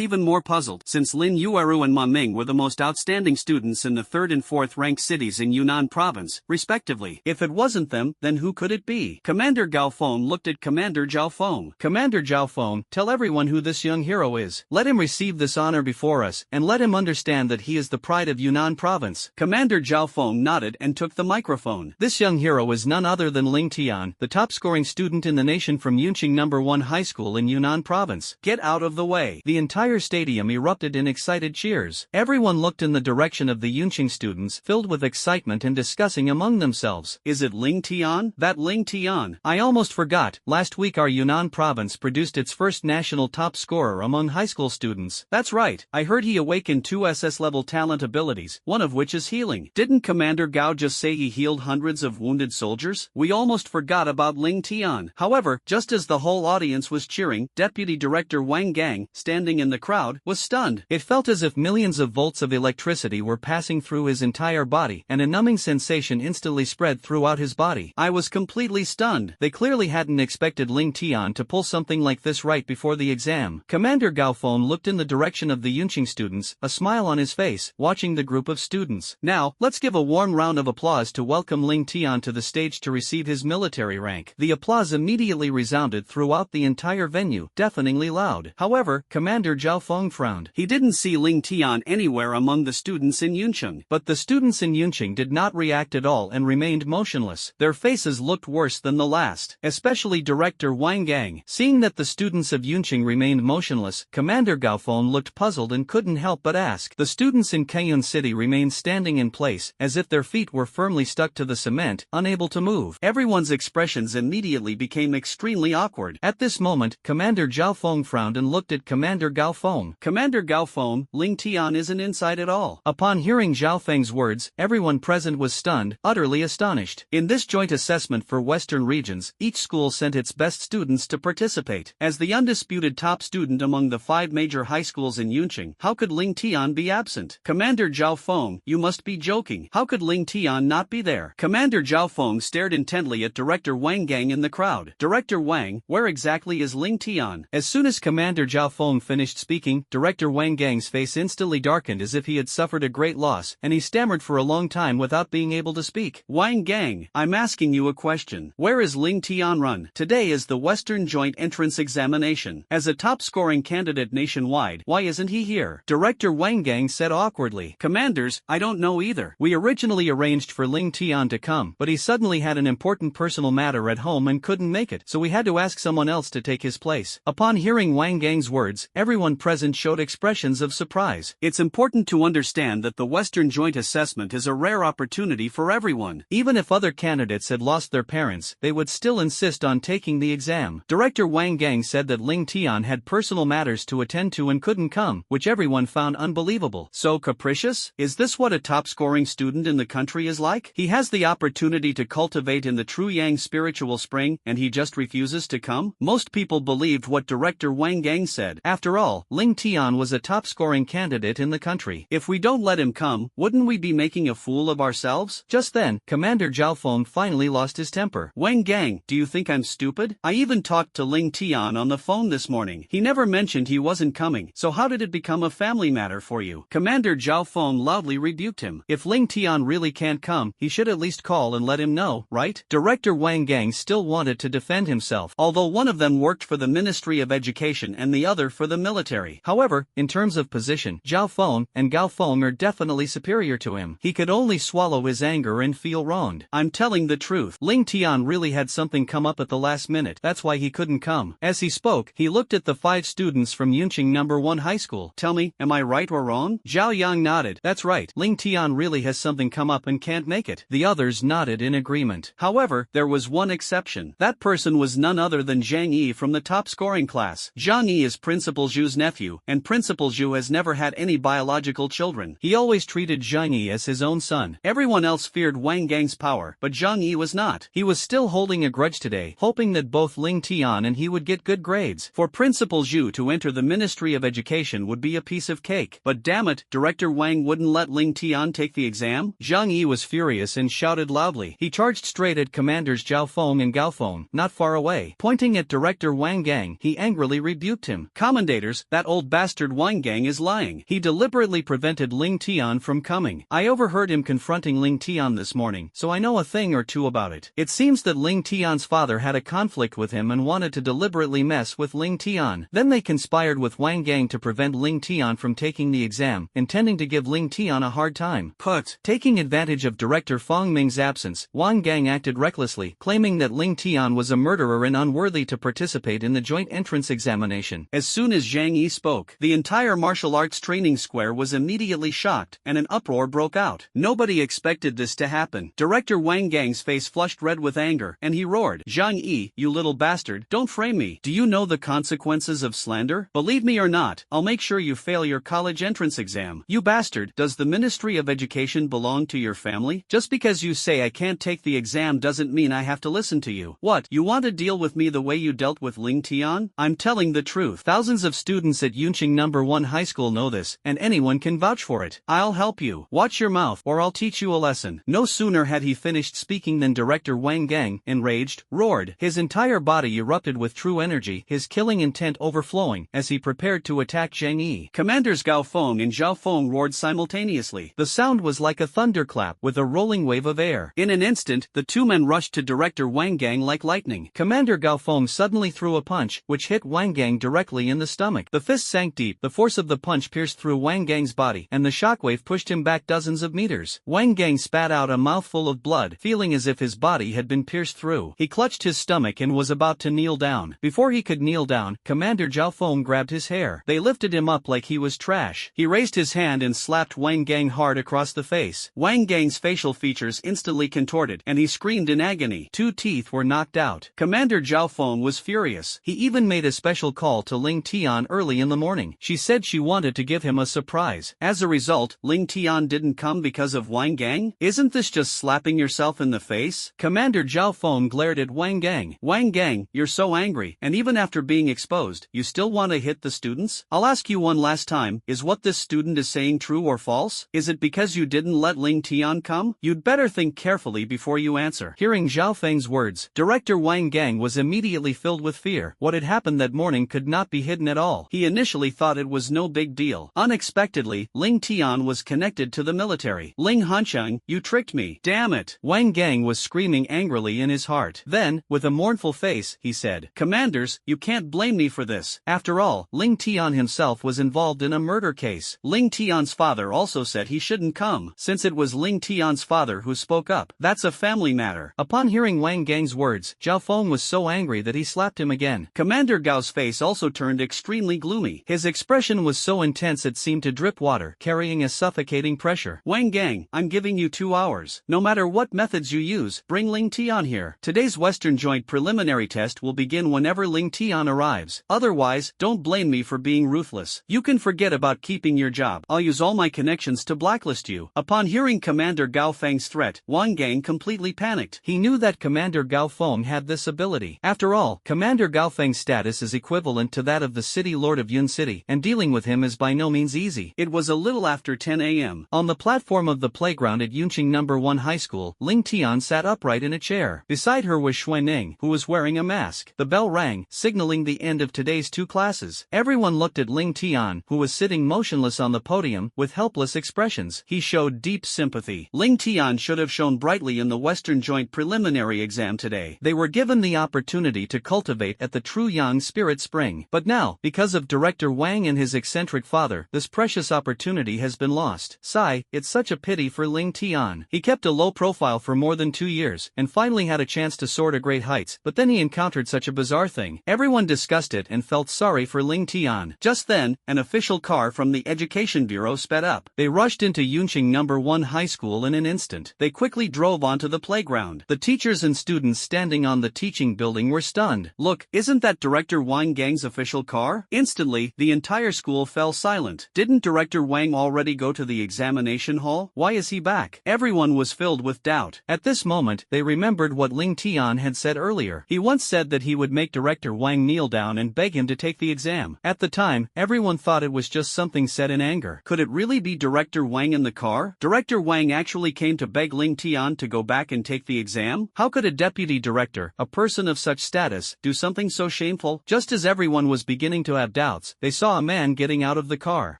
even more puzzled, since Lin Yueru and Ma Ming were the most outstanding students in the 3rd and 4th ranked cities in Yunnan Province, respectively. If it wasn't them, then who could it be? Commander Gao Feng looked at Commander Commander Zhao Feng. Commander Zhao Feng, tell everyone who this young hero is. Let him receive this honor before us, and let him understand that he is the pride of Yunnan province. Commander Zhao Feng nodded and took the microphone. This young hero is none other than Ling Tian, the top-scoring student in the nation from Yunqing No. 1 High School in Yunnan province. Get out of the way. The entire stadium erupted in excited cheers. Everyone looked in the direction of the Yunqing students, filled with excitement and discussing among themselves. Is it Ling Tian? That Ling Tian. I almost forgot, last week our Yunnan province produced its first national top scorer among high school students. That's right, I heard he awakened 2 SS level talent abilities, one of which is healing. Didn't Commander Gao just say he healed hundreds of wounded soldiers? We almost forgot about Ling Tian. However, just as the whole audience was cheering, Deputy Director Wang Gang, standing in the crowd, was stunned. It felt as if millions of volts of electricity were passing through his entire body, and a numbing sensation instantly spread throughout his body. I was completely stunned. They clearly hadn't expected Ling Tian to pull something like this right before the exam. Commander Gao Feng looked in the direction of the Yunqing students, a smile on his face, watching the group of students. Now, let's give a warm round of applause to welcome Ling Tian to the stage to receive his military rank. The applause immediately resounded throughout the entire venue, deafeningly loud. However, Commander Zhao Feng frowned. He didn't see Ling Tian anywhere among the students in Yunqing. But the students in Yunqing did not react at all and remained motionless. Their faces looked worse than the last, especially Director Wang Gang. Seeing that the students of Yunqing remained motionless, Commander Gao Feng looked puzzled and couldn't help but ask. The students in Kaiyun City remained standing in place, as if their feet were firmly stuck to the cement, unable to move. Everyone's expressions immediately became extremely awkward. At this moment, Commander Zhao Feng frowned and looked at Commander Gao Feng. Commander Gao Feng, Ling Tian isn't inside at all. Upon hearing Zhao Feng's words, everyone present was stunned, utterly astonished. In this joint assessment for Western regions, each school sent its best students to participate. As the undisputed top student among the 5 major high schools in Yunqing, how could Ling Tian be absent? Commander Zhao Feng, you must be joking. How could Ling Tian not be there? Commander Zhao Feng stared intently at Director Wang Gang in the crowd. Director Wang, where exactly is Ling Tian? As soon as Commander Zhao Feng finished speaking, Director Wang Gang's face instantly darkened as if he had suffered a great loss, and he stammered for a long time without being able to speak. Wang Gang, I'm asking you a question. Where is Ling Tian run? Today is the Western Joint Entrance Examination. As a top-scoring candidate nationwide, why isn't he here? Director Wang Gang said awkwardly. Commanders, I don't know either. We originally arranged for Ling Tian to come, but he suddenly had an important personal matter at home and couldn't make it, so we had to ask someone else to take his place. Upon hearing Wang Gang's words, everyone present showed expressions of surprise. It's important to understand that the Western Joint Assessment is a rare opportunity for everyone. Even if other candidates had lost their parents, they would still insist on taking the exam. Director Wang Gang said that Ling Tian had personal matters to attend to and couldn't come, which everyone found unbelievable. So capricious? Is this what a top-scoring student in the country is like? He has the opportunity to cultivate in the true Yang spiritual spring, and he just refuses to come? Most people believed what Director Wang Gang said. After all, Ling Tian was a top-scoring candidate in the country. If we don't let him come, wouldn't we be making a fool of ourselves? Just then, Commander Zhao Feng finally lost his temper. Wang Gang, do you think I'm stupid? I even talked to Ling Tian on the phone this morning. He never mentioned he wasn't coming, so how did it become a family matter for you? Commander Zhao Feng loudly rebuked him. If Ling Tian really can't come, he should at least call and let him know, right? Director Wang Gang still wanted to defend himself, although one of them worked for the Ministry of Education and the other for the military. However, in terms of position, Zhao Feng and Gao Feng are definitely superior to him. He could only swallow his anger and feel wronged. I'm telling the truth. Ling Tian really had something come up at the last minute. That's why he couldn't come. As he spoke, he looked at the 5 students from Yunqing No. 1 High School. Tell me, am I right or wrong? Zhao Yang nodded. That's right. Ling Tian really has something come up and can't make it. The others nodded in agreement. However, there was one exception. That person was none other than Zhang Yi from the top scoring class. Zhang Yi is Principal Zhu's nephew, and Principal Zhu has never had any biological children. He always treated Zhang Yi as his own son. Everyone else feared Wang Gang's power, but Zhang Yi was not. He was still holding a grudge today, hoping that both Ling Tian and he would get good grades. For Principal Zhu to enter the Ministry of Education would be a piece of cake. But damn it, Director Wang wouldn't let Ling Tian take the exam? Zhang Yi was furious and shouted loudly. He charged straight at Commanders Zhao Feng and Gao Feng, not far away. Pointing at Director Wang Gang, he angrily rebuked him. Commendators, that old bastard Wang Gang is lying. He deliberately prevented Ling Tian from coming. I overheard him confronting Ling Tian this morning, so I know a thing or two about it. It seems that Ling Tian's father had a conflict
conflict with him and wanted to deliberately mess with Ling Tian. Then they conspired with Wang Gang to prevent Ling Tian from taking the exam, intending to give Ling Tian a hard time. Taking advantage of Director Fong Ming's absence, Wang Gang acted recklessly, claiming that Ling Tian was a murderer and unworthy to participate in the joint entrance examination.
As soon as Zhang Yi spoke, the entire martial arts training square was immediately shocked, and an uproar broke out. Nobody expected this to happen. Director Wang Gang's face flushed red with anger, and he roared, "Zhang Yi, you little bastard, don't frame me. Do you know the consequences of slander? Believe me or not, I'll make sure you fail your college entrance exam. You bastard, does the Ministry of Education belong to your family? Just because you say I can't take the exam doesn't mean I have to listen to you. What, you want to deal with me the way you dealt with Ling Tian? I'm telling the truth. Thousands of students at Yunqing No. 1 High School know this, and anyone can vouch for it. I'll help you. Watch your mouth, or I'll teach you a lesson." No sooner had he finished speaking than Director Wang Gang, enraged, roared. His entire body erupted with true energy, his killing intent overflowing, as he prepared to attack Zhang Yi. Commanders Gao Feng and Zhao Feng roared simultaneously. The sound was like a thunderclap, with a rolling wave of air. In an instant, the two men rushed to Director Wang Gang like lightning. Commander Gao Feng suddenly threw a punch, which hit Wang Gang directly in the stomach. The fist sank deep, the force of the punch pierced through Wang Gang's body, and the shockwave pushed him back dozens of meters. Wang Gang spat out a mouthful of blood, feeling as if his body had been pierced through. He clutched his stomach and was about to kneel down. Before he could kneel down, Commander Zhao Feng grabbed his hair. They lifted him up like he was trash. He raised his hand and slapped Wang Gang hard across the face. Wang Gang's facial features instantly contorted, and he screamed in agony. 2 teeth were knocked out. Commander Zhao Feng was furious. He even made a special call to Ling Tian early in the morning. She said she wanted to give him a surprise. As a result, Ling Tian didn't come because of Wang Gang? Isn't this just slapping yourself in the face? Commander Zhao Feng glared at Wang Gang. Wang Gang, you're so angry, and even after being exposed, you still want to hit the students? I'll ask you one last time, is what this student is saying true or false? Is it because you didn't let Ling Tian come? You'd better think carefully before you answer. Hearing Zhao Feng's words, Director Wang Gang was immediately filled with fear. What had happened that morning could not be hidden at all. He initially thought it was no big deal. Unexpectedly, Ling Tian was connected to the military. Ling Hancheng, you tricked me. Damn it. Wang Gang was screaming angrily in his heart. Then, with a mournful face, he said, "Commanders, you can't blame me for this. After all, Ling Tian himself was involved in a murder case. Ling Tian's father also said he shouldn't come, since it was Ling Tian's father who spoke up. That's a family matter." Upon hearing Wang Gang's words, Zhao Feng was so angry that he slapped him again. Commander Gao's face also turned extremely gloomy. His expression was so intense it seemed to drip water, carrying a suffocating pressure. "Wang Gang, I'm giving you 2 hours. No matter what methods you use, bring Ling Tian here. Today's Western Joint preliminary test will begin whenever Ling Tian arrives. Otherwise, don't blame me for being ruthless. You can forget about keeping your job. I'll use all my connections to blacklist you." Upon hearing Commander Gao Feng's threat, Wang Gang completely panicked. He knew that Commander Gao Feng had this ability. After all, Commander Gao Feng's status is equivalent to that of the city lord of Yun City, and dealing with him is by no means easy. It was a little after 10 a.m. On the platform of the playground at Yunqing No. 1 High School, Ling Tian sat upright in a chair. Beside her was Shui Ning, who was wearing a mask. The bell rang, signaling the end of today's 2 classes. Everyone looked at Ling Tian, who was sitting motionless on the podium, with helpless expressions. He showed deep sympathy. Ling Tian should have shone brightly in the Western Joint preliminary exam today. They were given the opportunity to cultivate at the True Yang Spirit Spring. But now, because of Director Wang and his eccentric father, this precious opportunity has been lost. Sigh, it's such a pity for Ling Tian. He kept a low profile for more than 2 years, and finally had a chance to soar to great heights, but then he encountered such a bizarre thing. Everyone discussed it and felt sorry for Ling Tian. Just then, an official car from the Education Bureau sped up. They rushed into Yunqing No. 1 High School in an instant. They quickly drove onto the playground. The teachers and students standing on the teaching building were stunned. "Look, isn't that Director Wang Gang's official car?" Instantly, the entire school fell silent. Didn't Director Wang already go to the examination hall? Why is he back? Everyone was filled with doubt. At this moment, they remembered what Ling Tian had said earlier. He once said that he would make Director Wang kneel down and beg him to take the exam. At the time, everyone thought it was just something said in anger. Could it really be Director Wang in the car? Director Wang actually came to beg Ling Tian to go back and take the exam? How could a deputy director, a person of such status, do something so shameful? Just as everyone was beginning to have doubts, they saw a man getting out of the car.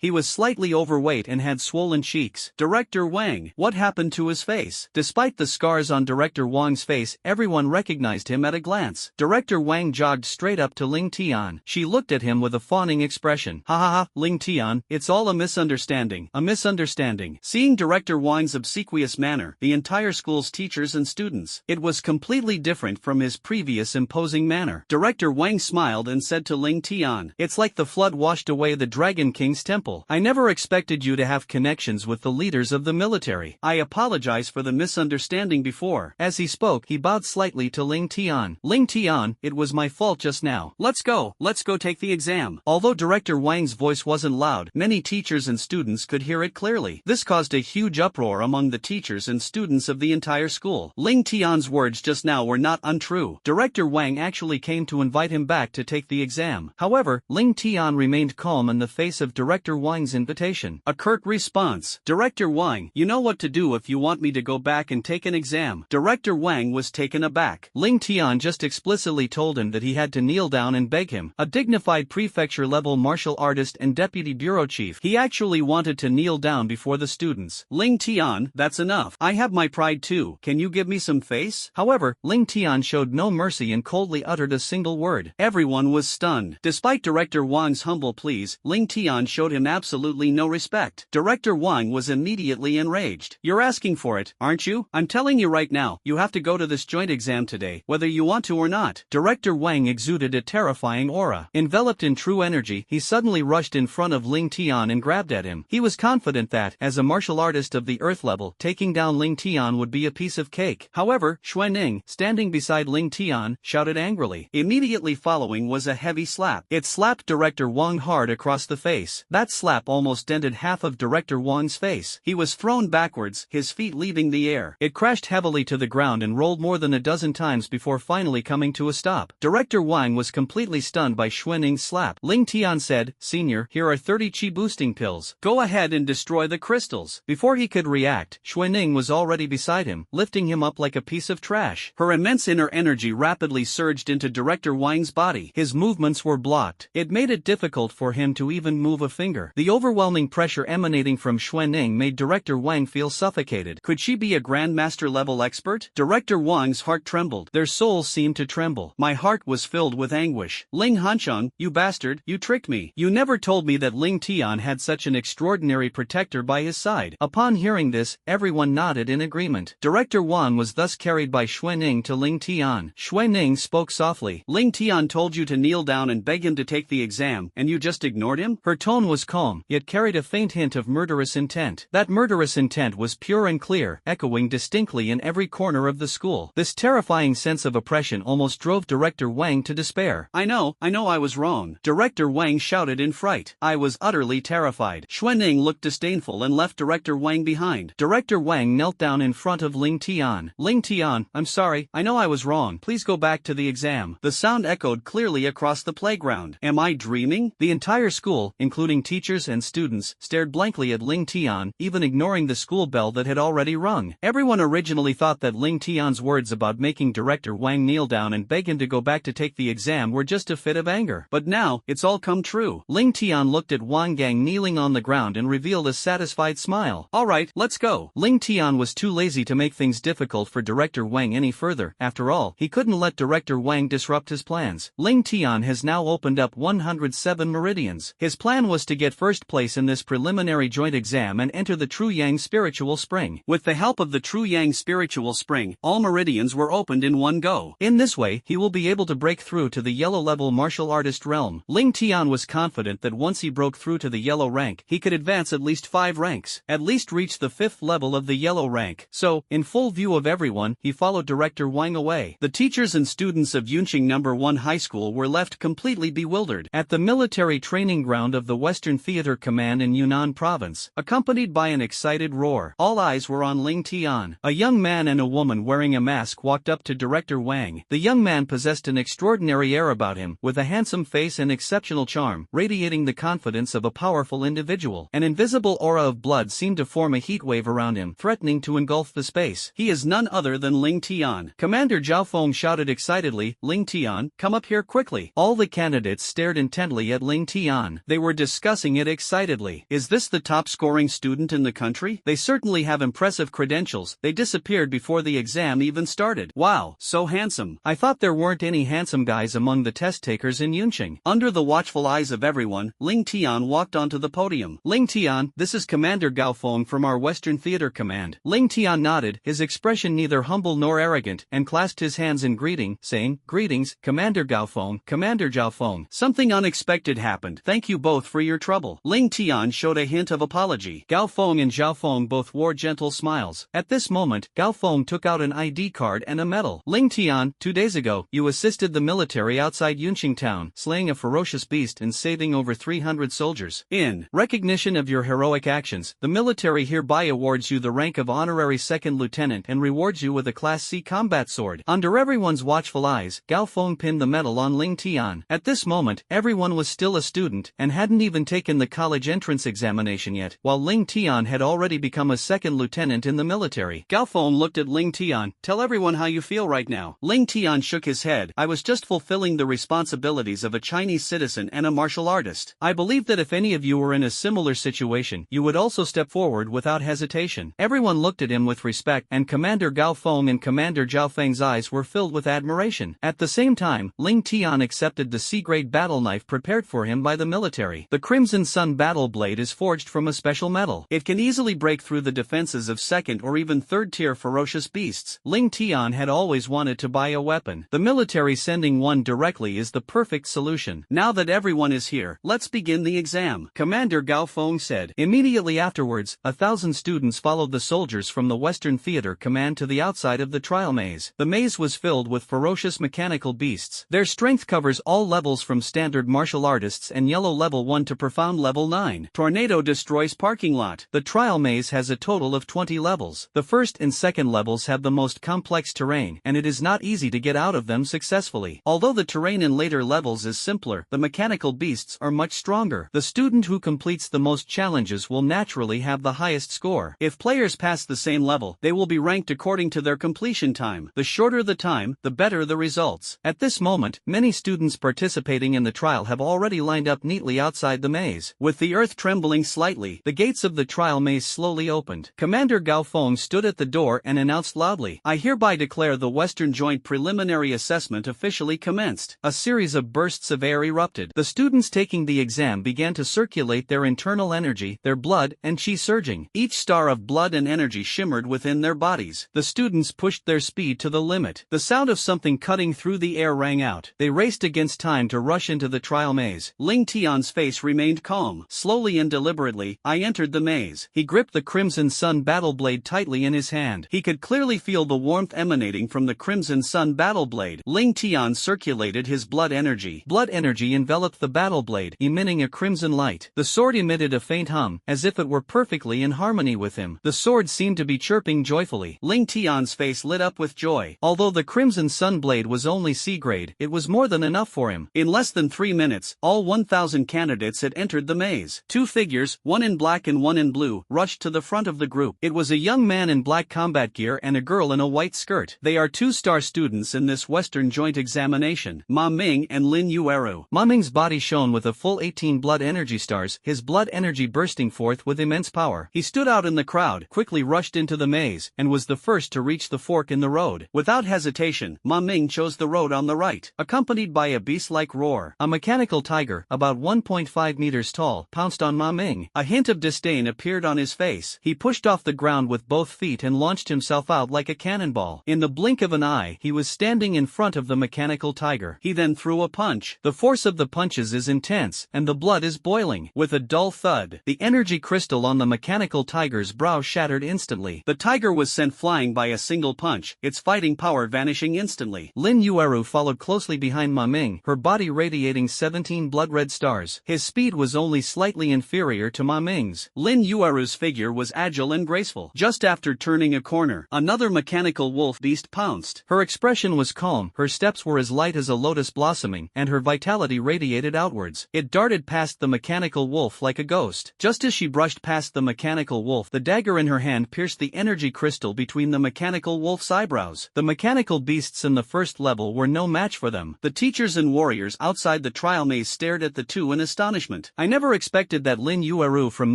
He was slightly overweight and had swollen cheeks. Director Wang, what happened to his face? Despite the scars on Director Wang's face, everyone recognized him at a glance. glance. Director Wang jogged straight up to Ling Tian. She looked at him with a fawning expression. Ha ha ha, Ling Tian, it's all a misunderstanding. A misunderstanding. Seeing Director Wang's obsequious manner, the entire school's teachers and students, it was completely different from his previous imposing manner. Director Wang smiled and said to Ling Tian, it's like the flood washed away the Dragon King's temple. I never expected you to have connections with the leaders of the military. I apologize for the misunderstanding before. As he spoke, he bowed slightly to Ling Tian. Ling Tian, it was my fault just now. Let's go take the exam. Although Director Wang's voice wasn't loud, many teachers and students could hear it clearly. This caused a huge uproar among the teachers and students of the entire school. Ling Tian's words just now were not untrue. Director Wang actually came to invite him back to take the exam. However, Ling Tian remained calm in the face of Director Wang's invitation. A curt response. Director Wang, you know what to do if you want me to go back and take an exam. Director Wang was taken aback. Ling Tian just explicitly told him that he had to kneel down and beg him. A dignified prefecture-level martial artist and deputy bureau chief, he actually wanted to kneel down before the students. Ling Tian, that's enough. I have my pride too. Can you give me some face? However, Ling Tian showed no mercy and coldly uttered a single word. Everyone was stunned. Despite Director Wang's humble pleas, Ling Tian showed him absolutely no respect. Director Wang was immediately enraged. You're asking for it, aren't you? I'm telling you right now, you have to go to this joint exam today, whether you want to or not. Director Wang exuded a terrifying aura. Enveloped in true energy, he suddenly rushed in front of Ling Tian and grabbed at him. He was confident that, as a martial artist of the earth level, taking down Ling Tian would be a piece of cake. However, Xuanning, standing beside Ling Tian, shouted angrily. Immediately following was a heavy slap. It slapped Director Wang hard across the face. That slap almost dented half of Director Wang's face. He was thrown backwards, his feet leaving the air. It crashed heavily to the ground and rolled more than a dozen times before finally coming to a stop. Director Wang was completely stunned by Xuanning's slap. Ling Tian said, Senior, here are 30 chi boosting pills. Go ahead and destroy the crystals. Before he could react, Xuanning was already beside him, lifting him up like a piece of trash. Her immense inner energy rapidly surged into Director Wang's body. His movements were blocked. It made it difficult for him to even move a finger. The overwhelming pressure emanating from Xuanning made Director Wang feel suffocated. Could she be a Grandmaster level expert? Director Wang's heart trembled. Their souls seemed to tremble. My heart was filled with anguish. Ling Hancheng, you bastard, you tricked me. You never told me that Ling Tian had such an extraordinary protector by his side. Upon hearing this, everyone nodded in agreement. Director Wang was thus carried by Xuanning to Ling Tian. Xuanning spoke softly. Ling Tian told you to kneel down and beg him to take the exam, and you just ignored him? Her tone was calm, yet carried a faint hint of murderous intent. That murderous intent was pure and clear, echoing distinctly in every corner of the school. This terrifying sense of oppression almost drove Director Wang to despair. I know I was wrong. Director Wang shouted in fright. I was utterly terrified. Xuanning looked disdainful and left Director Wang behind. Director Wang knelt down in front of Ling Tian. Ling Tian, I'm sorry, I know I was wrong. Please go back to the exam. The sound echoed clearly across the playground. Am I dreaming? The entire school, including teachers and students, stared blankly at Ling Tian, even ignoring the school bell that had already rung. Everyone originally thought that Ling Tian's words about making Director Wang kneel down and beg him to go back to take the exam were just a fit of anger. But now, it's all come true. Ling Tian looked at Wang Gang kneeling on the ground and revealed a satisfied smile. Alright, let's go. Ling Tian was too lazy to make things difficult for Director Wang any further. After all, he couldn't let Director Wang disrupt his plans. Ling Tian has now opened up 107 meridians. His plan was to get first place in this preliminary joint exam and enter the True Yang Spiritual Spring. With the help of the True Yang Spiritual Spring, all meridians were opened in one go. In this way, he will be able to break through to the yellow-level martial artist realm. Ling Tian was confident that once he broke through to the yellow rank, he could advance at least 5 ranks, at least reach the 5th level of the yellow rank. So, in full view of everyone, he followed Director Wang away. The teachers and students of Yunqing No. 1 High School were left completely bewildered. At the military training ground of the Western Theater Command in Yunnan Province, accompanied by an excited roar, all eyes were on Ling Tian. A young man and a woman wearing a mask walked up to Director Wang. The young man possessed an extraordinary air about him, with a handsome face and exceptional charm, radiating the confidence of a powerful individual. An invisible aura of blood seemed to form a heatwave around him, threatening to engulf the space. He is none other than Ling Tian. Commander Zhao Feng shouted excitedly, Ling Tian, come up here quickly. All the candidates stared intently at Ling Tian. They were discussing it excitedly. Is this the top-scoring student in the country? They certainly have impressive credentials. They disappeared before the exam even started. Wow, so handsome. handsome. I thought there weren't any handsome guys among the test takers in Yunqing. Under the watchful eyes of everyone, Ling Tian walked onto the podium. Ling Tian, this is Commander Gao Feng from our Western Theater Command. Ling Tian nodded, his expression neither humble nor arrogant, and clasped his hands in greeting, saying, "Greetings, Commander Gao Feng, Commander Zhao Feng. Something unexpected happened. Thank you both for your trouble." Ling Tian showed a hint of apology. Gao Feng and Zhao Feng both wore gentle smiles. At this moment, Gao Feng took out an ID card and a medal. "Ling Tian, 2 days ago, you assisted the military outside Yunqing town, slaying a ferocious beast and saving over 300 soldiers. In recognition of your heroic actions, the military hereby awards you the rank of honorary second lieutenant and rewards you with a Class C combat sword." Under everyone's watchful eyes, Gao Feng pinned the medal on Ling Tian. At this moment, everyone was still a student and hadn't even taken the college entrance examination yet, while Ling Tian had already become a second lieutenant in the military. Gao Feng looked at Ling Tian. "Tell everyone how you feel right now." Ling Tian shook his head. "I was just fulfilling the responsibilities of a Chinese citizen and a martial artist. I believe that if any of you were in a similar situation, you would also step forward without hesitation." Everyone looked at him with respect, and Commander Gao Feng and Commander Zhao Feng's eyes were filled with admiration. At the same time, Ling Tian accepted the C-grade battle knife prepared for him by the military. The Crimson Sun battle blade is forged from a special metal. It can easily break through the defenses of second or even third-tier ferocious beasts. Ling Tian had always wanted to buy a weapon. The military sending one directly is the perfect solution. "Now that everyone is here, let's begin the exam," Commander Gao Feng said. Immediately afterwards, 1,000 students followed the soldiers from the Western Theater Command to the outside of the trial maze. The maze was filled with ferocious mechanical beasts. Their strength covers all levels from standard martial artists and yellow level 1 to profound level 9. Tornado destroys parking lot. The trial maze has a total of 20 levels. The first and second levels have the most complex terrain, and it is not easy to get out of them successfully. Although the terrain in later levels is simpler, the mechanical beasts are much stronger. The student who completes the most challenges will naturally have the highest score. If players pass the same level, they will be ranked according to their completion time. The shorter the time, the better the results. At this moment, many students participating in the trial have already lined up neatly outside the maze. With the earth trembling slightly, the gates of the trial maze slowly opened. Commander Gao Feng stood at the door and announced loudly, "I hereby declare the Western Joint Preliminary Assessment officially commenced." A series of bursts of air erupted. The students taking the exam began to circulate their internal energy, their blood and qi surging. Each star of blood and energy shimmered within their bodies. The students pushed their speed to the limit. The sound of something cutting through the air rang out. They raced against time to rush into the trial maze. Ling Tian's face remained calm. Slowly and deliberately, I entered the maze. He gripped the Crimson Sun battle blade tightly in his hand. He could clearly feel the warmth emanating from the Crimson Sun battle blade. Ling Tian circulated his blood energy. Blood energy enveloped the battle blade, emitting a crimson light. The sword emitted a faint hum, as if it were perfectly in harmony with him. The sword seemed to be chirping joyfully. Ling Tian's face lit up with joy. Although the Crimson Sun blade was only C-grade, it was more than enough for him. In less than 3 minutes, all 1,000 candidates had entered the maze. 2 figures, one in black and one in blue, rushed to the front of the group. It was a young man in black combat gear and a girl in a white skirt. They are 2-star students in this Western Joint Examination, Ma Ming and Lin Yueru. Ma Ming's body shone with a full 18 blood energy stars, his blood energy bursting forth with immense power. He stood out in the crowd, quickly rushed into the maze, and was the first to reach the fork in the road. Without hesitation, Ma Ming chose the road on the right, accompanied by a beast-like roar. A mechanical tiger, about 1.5 meters tall, pounced on Ma Ming. A hint of disdain appeared on his face. He pushed off the ground with both feet and launched himself out like a cannonball. In the blink of an eye, he was standing in front of the mechanical tiger. He then threw a punch. The force of the punches is intense, and the blood is boiling. With a dull thud, the energy crystal on the mechanical tiger's brow shattered instantly. The tiger was sent flying by a single punch, its fighting power vanishing instantly. Lin Yueru followed closely behind Ma Ming, her body radiating 17 blood-red stars. His speed was only slightly inferior to Ma Ming's. Lin Yueru's figure was agile and graceful. Just after turning a corner, another mechanical wolf beast pounced. Her expression was calm, her steps were as light as a lotus blossoming, and her vitality radiated outwards. It darted past the mechanical wolf like a ghost. Just as she brushed past the mechanical wolf, the dagger in her hand pierced the energy crystal between the mechanical wolf's eyebrows. The mechanical beasts in the first level were no match for them. The teachers and warriors outside the trial maze stared at the two in astonishment. I never expected that Lin Yueru from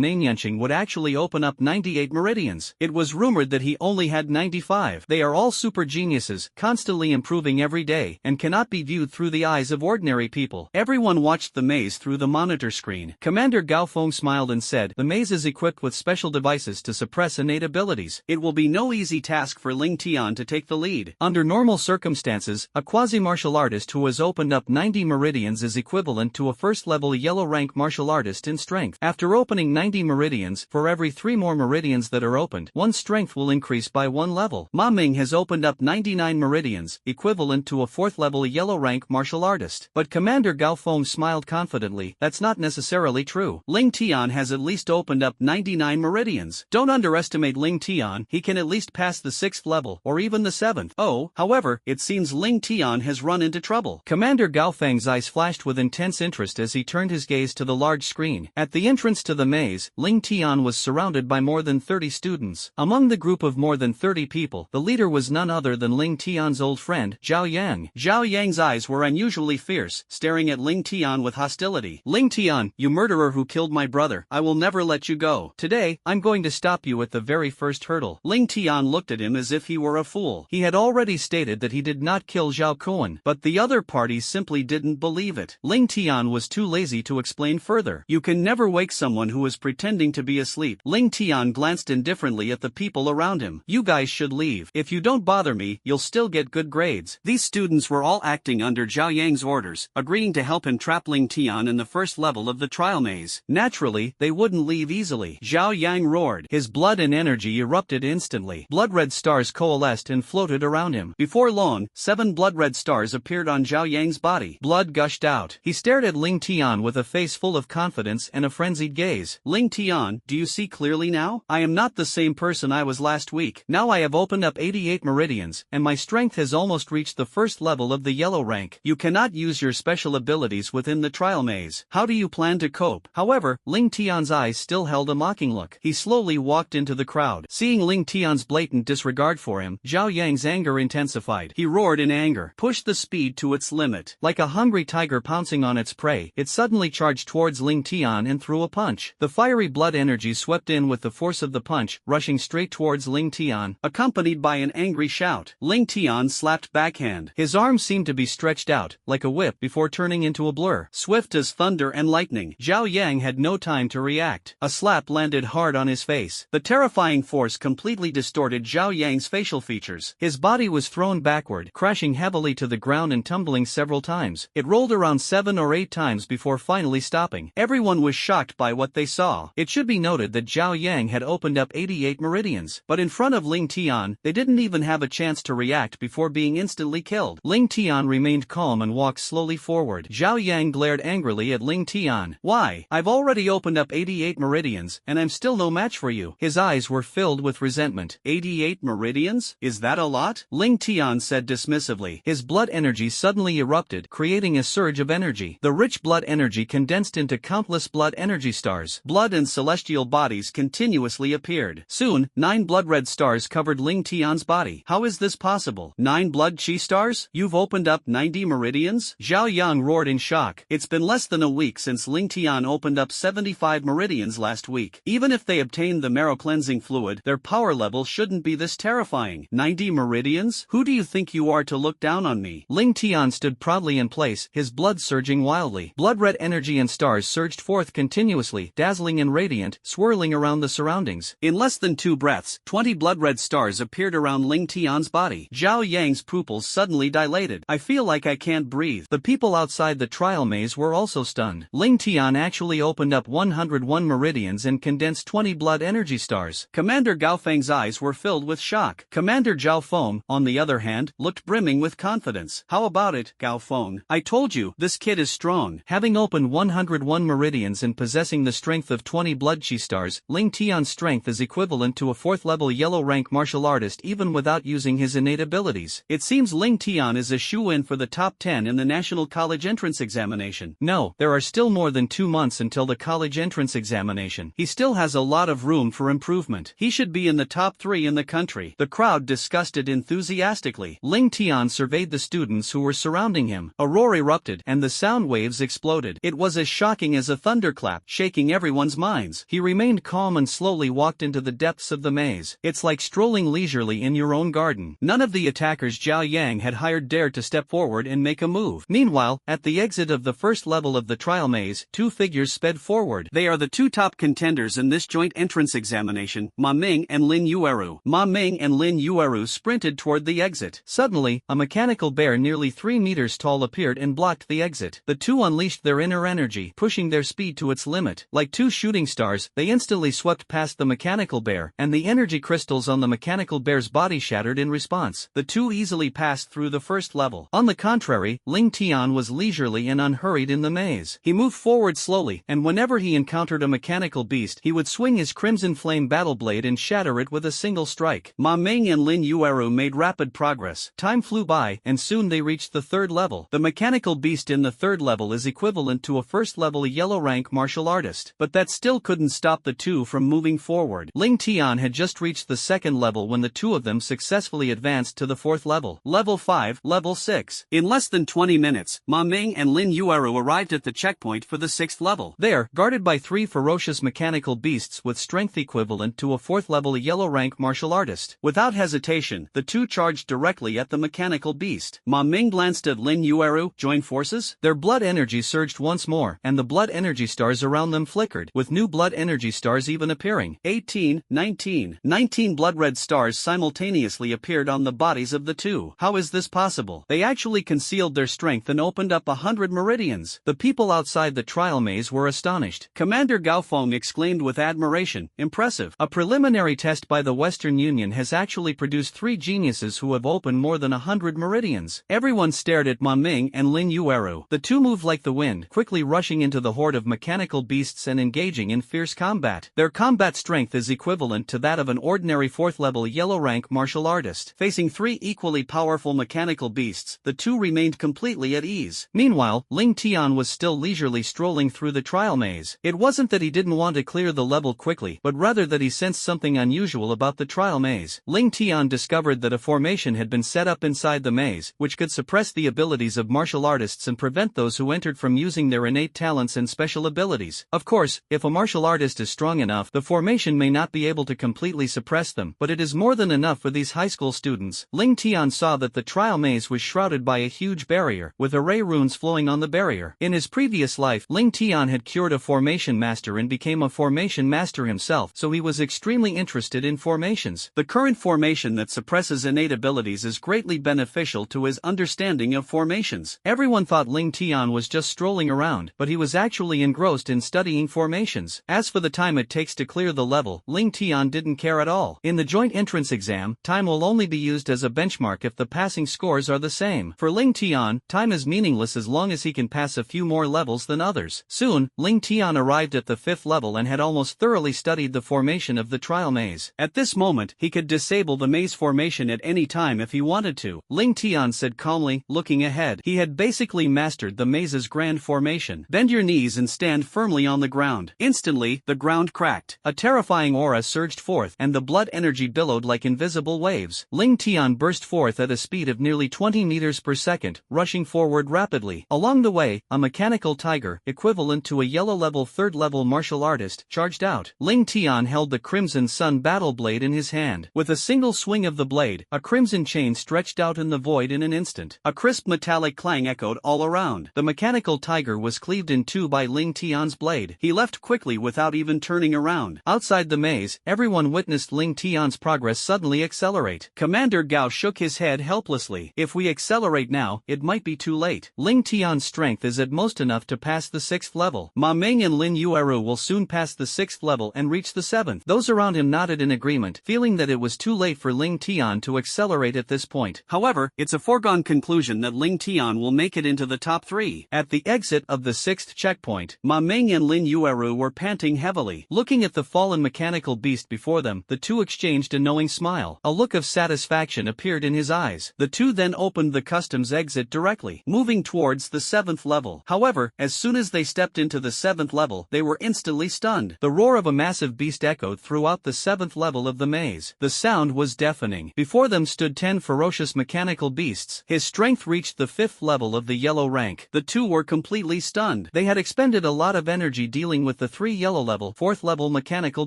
Nanyanqing would actually open up 98 meridians. It was rumored that he only had 95. They are all super geniuses, constantly
constantly improving every day, and cannot be viewed through the eyes of ordinary people. Everyone watched the maze through the monitor screen. Commander Gao Feng smiled and said, "The maze is equipped with special devices to suppress innate abilities.
It will be no easy task for Ling Tian to take the lead."
Under normal circumstances, a quasi-martial artist who has opened up 90 meridians is equivalent to a first-level yellow-rank martial artist in strength. After opening 90 meridians, for every 3 more meridians that are opened, one's strength will increase by 1 level. Ma Ming has opened up 99 meridians, equivalent to a 4th-level yellow-rank martial artist. But Commander Gao Feng smiled confidently, "That's not necessarily true.
Ling Tian has at least opened up 99 meridians. Don't underestimate Ling Tian, he can at least pass the 6th level, or even the 7th. Oh, however, it seems Ling Tian has run into trouble."
Commander Gao Feng's eyes flashed with intense interest as he turned his gaze to the large screen. At the entrance to the maze, Ling Tian was surrounded by more than 30 students. Among the group of more than 30 people, the leader was none other than Ling Tian's old friend, Zhao Yang.
Zhao Yang's eyes were unusually fierce, staring at Ling Tian with hostility.
"Ling Tian, you murderer who killed my brother, I will never let you go. Today, I'm going to stop you at the very first hurdle."
Ling Tian looked at him as if he were a fool.
He had already stated that he did not kill Zhao Kuan,
but the other party simply didn't believe it.
Ling Tian was too lazy to explain further.
"You can never wake someone who is pretending to be asleep." Ling Tian glanced indifferently at the people around him.
"You guys should leave. If you don't bother me, you'll still get good grades."
These students were all acting under Zhao Yang's orders, agreeing to help him trap Ling Tian in the first level of the trial maze.
Naturally, they wouldn't leave easily.
Zhao Yang roared.
His blood and energy erupted instantly. Blood-red stars coalesced and floated around him.
Before long, 7 blood-red stars appeared on Zhao Yang's body.
Blood gushed out. He stared at Ling Tian with a face full of confidence and a frenzied gaze.
"Ling Tian, do you see clearly now? I am not the same person I was last week.
Now I have opened up 88 meridians, and my strength has almost reached the first level of the yellow rank.
You cannot use your special abilities within the trial maze. How do you plan to cope?"
However, Ling Tian's eyes still held a mocking look. He slowly walked into the crowd. Seeing Ling Tian's blatant disregard for him, Zhao Yang's anger intensified.
He roared in anger, pushed the speed to its limit.
Like a hungry tiger pouncing on its prey, it suddenly charged towards Ling Tian and threw a punch. The fiery blood energy swept in with the force of the punch, rushing straight towards Ling Tian,
accompanied by an angry shout. Ling Tian slapped backhand.
His arms seemed to be stretched out, like a whip, before turning into a blur.
Swift as thunder and lightning,
Zhao Yang had no time to react. A slap landed hard on his face.
The terrifying force completely distorted Zhao Yang's facial features.
His body was thrown backward, crashing heavily to the ground and tumbling several times. It rolled around 7 or 8 times before finally stopping.
Everyone was shocked by what they saw.
It should be noted that Zhao Yang had opened up 88 meridians, but in front of Ling Tian, they didn't even have a chance to react before being instantly killed. Ling Tian remained calm and walked slowly forward. Zhao Yang glared angrily at Ling Tian.
"Why? I've already opened up 88 meridians, and I'm still no match for you."
His eyes were filled with resentment.
88 meridians? Is that a lot? Ling Tian said dismissively.
His blood energy suddenly erupted, creating a surge of energy. The rich blood energy condensed into countless blood energy stars.
Blood and celestial bodies continuously appeared. Soon, 9 blood-red stars covered Ling Tian's body. How is this possible? 9 blood chi stars? You've opened up 90 meridians? Zhao Yang roared in shock. It's been less than a week since Ling Tian opened up 75 meridians last week. Even if they obtained the marrow cleansing fluid, their power level shouldn't be this terrifying. 90 meridians? Who do you think you are to look down on me?
Ling Tian stood proudly in place, his blood surging wildly. Blood-red energy and stars surged forth continuously, dazzling and radiant, swirling around the surroundings.
In less than 2 breaths, 20 blood-red stars appeared around Ling Tian's body. Zhao Yang's pupils suddenly dilated. "I feel like I can't breathe."
The people outside the trial maze were also stunned. Ling Tian actually opened up 101 meridians and condensed 20 blood energy stars.
Commander Gao Feng's eyes were filled with shock. Commander Zhao Feng, on the other hand, looked brimming with confidence. "How about it, Gao Feng? I told you, this kid is strong."
Having opened 101 meridians and possessing the strength of 20 blood chi stars, Ling Tian's strength is equivalent to a 4th-level yellow-rank martial artist even without using his innate abilities.
It seems Ling Tian is a shoo-in for the top 10 in the National College Entrance Examination.
No, there are still more than 2 months until the college entrance examination.
He still has a lot of room for improvement. He should be in the top 3 in the country. The crowd discussed it enthusiastically.
Ling Tian surveyed the students who were surrounding him. A roar erupted, and the sound waves exploded.
It was as shocking as a thunderclap, shaking everyone's minds.
He remained calm and slowly walked into the depths of the maze. It's like strolling leisurely in your own garden.
None of the attackers Zhao Yang had hired dared to step forward and make a move. Meanwhile, at the exit of the first level of the trial maze, two figures sped forward. They are the two top contenders in this joint entrance examination, Ma Ming and Lin Yueru. Ma Ming and Lin Yueru sprinted toward the exit. Suddenly, a mechanical bear nearly 3 meters tall appeared and blocked the exit. The two unleashed their inner energy, pushing their speed to its limit. Like two shooting stars, they instantly swept past the mechanical bear, and the energy crystals on the mechanical bear's body shattered in response. The two easily passed through the first level. On the contrary, Ling Tian was leisurely and unhurried in the maze. He moved forward slowly, and whenever he encountered a mechanical beast, he would swing his crimson flame battle blade and shatter it with a single strike. Ma Ming and Lin Yueru made rapid progress. Time flew by, and soon they reached the third level. The mechanical beast in the third level is equivalent to a first-level yellow rank martial artist, but that still couldn't stop the two from moving forward. Ling Tian had just reached the second level when the two of them successfully advanced to the fourth level. Level 5, Level 6. In less than 20 minutes, Ma Ming and Lin Yueru arrived at the checkpoint for the sixth level. There, guarded by three ferocious mechanical beasts with strength equivalent to a fourth-level yellow rank martial artist. Without hesitation, the two charged directly at the mechanical beast. Ma Ming glanced at Lin Yueru. Join forces? Their blood energy surged once more, and the blood energy stars around them flickered, with new blood energy stars even appearing. 18, 19 blood red stars simultaneously appeared on the bodies of the two. How is this possible? They actually concealed their strength and opened up 100 meridians. The people outside the trial maze were astonished. Commander Gao Feng exclaimed with admiration, impressive. A preliminary test by the Western Union has actually produced 3 geniuses who have opened more than 100 meridians. Everyone stared at Ma Ming and Lin Yueru. The two moved like the wind, quickly rushing into the horde of mechanical beasts and engaging in fierce combat. Their combat strength is equivalent to that of an ordinary fourth-level yellow rank martial artist. Facing 3 equally powerful mechanical beasts, the two remained completely at ease. Meanwhile, Ling Tian was still leisurely strolling through the trial maze. It wasn't that he didn't want to clear the level quickly, but rather that he sensed something unusual about the trial maze. Ling Tian discovered that a formation had been set up inside the maze, which could suppress the abilities of martial artists and prevent those who entered from using their innate talents and special abilities. Of course, if a martial artist is strong enough, the formation may not be able to completely suppress them, but it is more than enough for these high school students. Ling Tian saw that the trial maze was shrouded by a huge barrier, with array runes flowing on the barrier. In his previous life, Ling Tian had cured a formation master and became a formation master himself, so he was extremely interested in formations. The current formation that suppresses innate abilities is greatly beneficial to his understanding of formations. Everyone thought Ling Tian was just strolling around, but he was actually engrossed in studying formations. As for the time it takes to clear the level, Ling Tian didn't care at all. In the joint entrance exam, time will only be used as a benchmark if the passing scores are the same. For Ling Tian, time is meaningless as long as he can pass a few more levels than others. Soon, Ling Tian arrived at the 5th level and had almost thoroughly studied the formation of the trial maze. At this moment, he could disable the maze formation at any time if he wanted to. Ling Tian said calmly, looking ahead. He had basically mastered the maze's grand formation. Bend your knees and stand firmly on the ground. Instantly, the ground cracked. A terrifying aura surged forth, and the blood energy billowed like invisible waves. Ling Tian burst forth at a speed of nearly 20 meters per second, rushing forward rapidly. Along the way, a mechanical tiger, equivalent to a yellow-level third-level martial artist, charged out. Ling Tian held the Crimson Sun battle blade in his hand. With a single swing of the blade, a crimson chain stretched out in the void in an instant. A crisp metallic clang echoed all around. The mechanical tiger was cleaved in two by Ling Tian's blade. He left quickly without even turning around. Outside the maze, everyone witnessed Ling Tian's progress suddenly accelerate. Commander Gao shook his head helplessly. If we accelerate now, it might be too late. Ling Tian's strength is at most enough to pass the 6th level. Ma Ming and Lin Yueru will soon pass the 6th level and reach the 7th. Those around him nodded in agreement, feeling that it was too late for Ling Tian to accelerate at this point. However, it's a foregone conclusion that Ling Tian will make it into the top 3. At the exit of the 6th checkpoint, Ma Ming and Lin Yueru were panting heavily. Looking at the fallen mechanical beast before them, the two exchanged a knowing smile. A look of satisfaction appeared in his eyes. The two then opened the customs exit directly, moving towards the 7th level. However, as soon as they stepped into the 7th level, they were instantly stunned. The roar of a massive beast echoed throughout the 7th level of the maze. The sound was deafening. Before them stood 10 ferocious mechanical beasts. His strength reached the 5th level of the yellow rank. The two were completely stunned. They had expended a lot of energy dealing with the 3 yellow-level, 4th-level mechanical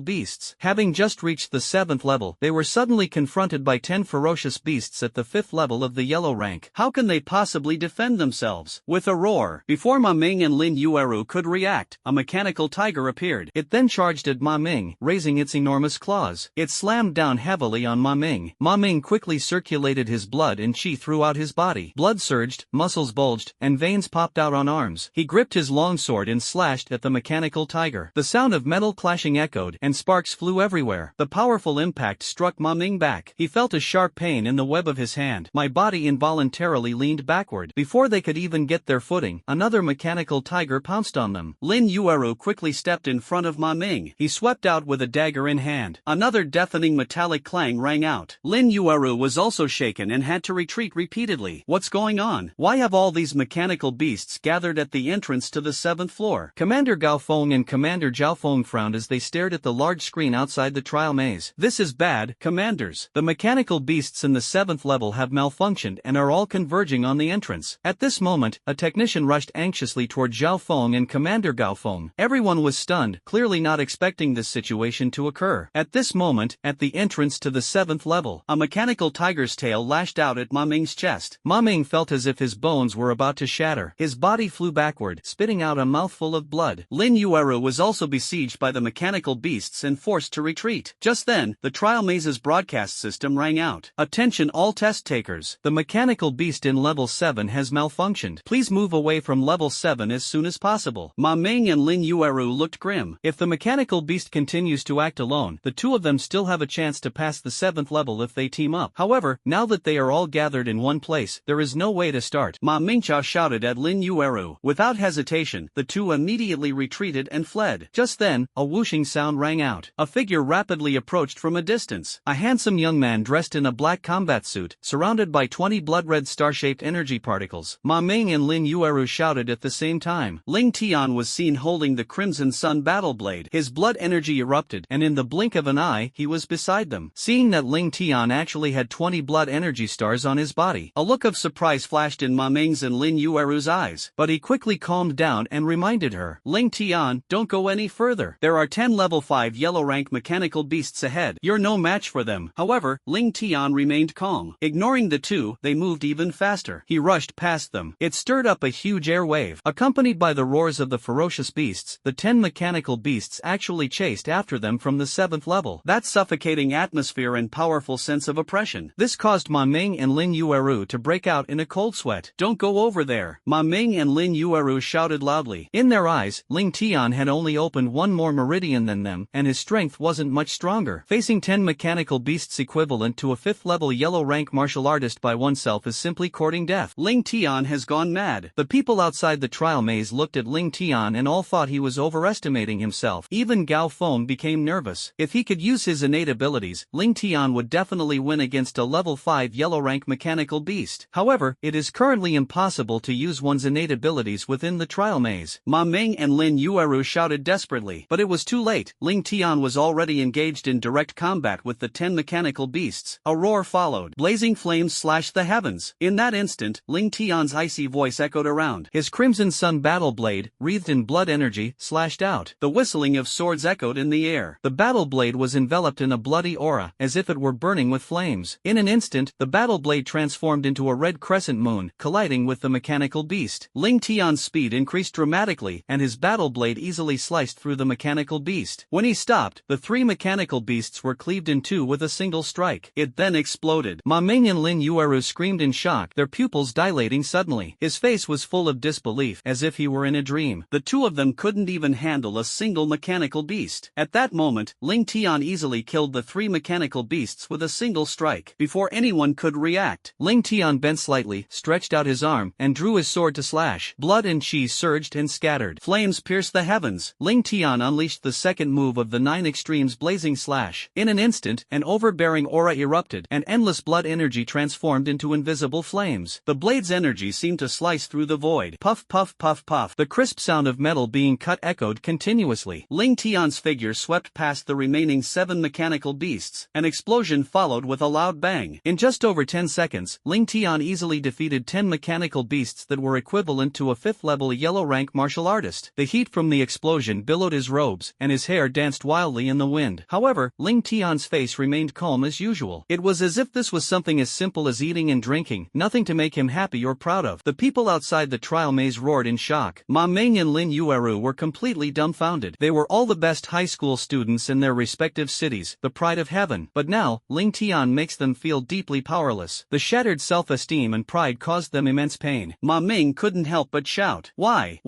beasts. Having just reached the 7th level, they were suddenly confronted by 10 ferocious
beasts at the 5th level of the yellow rank.
How can they possibly defend themselves? With a roar, before Ma Ming and Lin Yueru could react, a mechanical tiger appeared.
It then charged at Ma Ming, raising its enormous claws. It slammed down heavily on Ma Ming. Ma Ming quickly circulated his blood and qi throughout his body. Blood surged, muscles bulged, and veins popped out on arms. He gripped his longsword and slashed at the mechanical tiger. The sound of metal clashing echoed, and sparks flew everywhere. The powerful impact struck Ma Ming back. He felt a sharp pain in the web of his hand. My body involuntarily leaned backward. Before they could even get their footing, another mechanical tiger pounced on them.
Lin Yueru quickly stepped in front of Ma Ming. He swept out with a dagger in hand. Another deafening metallic clang rang out. Lin Yueru was also shaken and had to retreat repeatedly. What's going on? Why have all these mechanical beasts gathered at the entrance to the 7th floor?
Commander Gao Feng and Commander Zhao Feng frowned as they stared at the large screen outside the trial maze.
This is bad, commanders.
The mechanical beasts in the 7th level have malfunctioned and are all converging on the entrance. At this moment, a technician rushed anxiously toward Zhao Feng and Commander Gao Feng. Everyone was stunned, clearly not expecting this situation to occur. At this moment, at the entrance to the 7th level,
a mechanical tiger's tail lashed out at Ma Ming's chest.
Ma Ming felt as if his bones were about to shatter. His body flew backward, spitting out a mouthful of blood.
Lin Yueru was also besieged by the mechanical beasts and forced to retreat. Just then, the trial maze's broadcast system rang out. Attention all test takers.
The mechanical beast in level 7 has malfunctioned. Please move away from level 7 as soon as possible.
Ma Ming and Lin Yueru looked grim.
If the mechanical beast continues to act alone, the two of them still have a chance to pass the 7th level if they team up. However, now that they are all gathered in one place, there is no way to start.
Ma Mingcha shouted at Lin Yueru. Without hesitation, the two immediately retreated and fled.
Just then, a whooshing sound rang out. A figure rapidly approached from a distance. A handsome young man dressed in a black combat suit, surrounded by 20 blood-red star-shaped energy particles. Ma Ming and Lin Yueru shouted at the same time.
Ling Tian was seen holding the Crimson Sun battle blade. His blood energy erupted,
and in the blink of an eye, he was beside them. Seeing that Ling Tian actually had 20 blood energy stars on his body,
a look of surprise flashed in Ma Ming's and Lin Yueru's eyes.
But he quickly calmed down and reminded her,
Ling Tian, don't go any further. There are 10 level 5 yellow rank mechanical beasts ahead. You're no match for them. However, Ling Tian remained calm. Ignoring the two, they moved even faster. He rushed past them.
It stirred up a huge air wave. Accompanied by the roars of the ferocious beasts, the 10 mechanical beasts actually chased after them from the 7th level.
That suffocating atmosphere and powerful sense of oppression.
This caused Ma Ming and Lin Yueru to break out in a cold sweat.
Don't go over there. Ma Ming and Lin Yueru shouted loudly.
In their eyes, Ling Tian had only opened one more meridian than them, and his strength wasn't much stronger. Facing 10 mechanical beasts equivalent to a 5th level yellow rank martial artist by oneself is simply courting death.
Ling Tian has gone mad.
The people outside the trial maze looked at Ling Tian and all thought he was overestimating himself. Even Gao Feng became nervous. If he could use his innate abilities, Ling Tian would definitely win against a level 5 yellow rank mechanical beast. However, it is currently impossible to use one's innate abilities within the trial maze.
Ma Ming and Lin Yueru shouted desperately, but it was too late. Ling Tian was already engaged in direct combat with the 10 mechanical beasts. A roar followed. Blazing flames slashed the heavens. In that instant, Ling Tian's icy voice echoed around.
His Crimson Sun battle blade, wreathed in blood energy, slashed out.
The whistling of swords echoed in the air.
The battle blade was enveloped in a bloody aura, as if it were burning with flames. In an instant, the battle blade transformed into a red crescent moon, colliding with the mechanical beast. Ling Tian's speed increased dramatically, and his battle blade easily sliced through the mechanical beast. When he stopped, the 3 mechanical beasts were cleaved in two with a single strike.
It then exploded.
Ma Ming and Lin Yueru screamed in shock, their pupils dilating suddenly. His face was full of disbelief, as if he were in a dream.
The two of them couldn't even handle a single mechanical beast. At that moment, Ling Tian easily killed the 3 mechanical beasts with a single strike. Before anyone could react,
Ling Tian bent slightly, stretched out his arm, and drew his sword to slash. Blood and qi surged and scattered.
Flames pierced the heavens.
Ling Tian unleashed the second move of the 9 extremes blazing slash. In an instant, an overbearing aura erupted, and endless blood energy transformed into invisible flames.
The blade's energy seemed to slice through the void. Puff puff puff puff.
The crisp sound of metal being cut echoed continuously.
Ling Tian's figure swept past the remaining 7 mechanical beasts. An explosion followed with a loud bang.
In just over 10 seconds, Ling Tian easily defeated 10 mechanical beasts that were equivalent to a 5th level yellow rank martial artist. The heat from the explosion billowed his robes, and his hair danced wildly in the wind. However, Ling Tian's face remained calm as usual. It was as if this was something as simple as eating and drinking, nothing to make him happy or proud of. The people outside the trial maze roared in shock. Ma Ming and Lin Yueru were completely dumbfounded. They were all the best high school students in their respective cities, the pride of heaven. But now, Ling Tian makes them feel deeply powerless. The shattered self-esteem and pride caused them immense pain. Ma Ming couldn't help but shout. Why?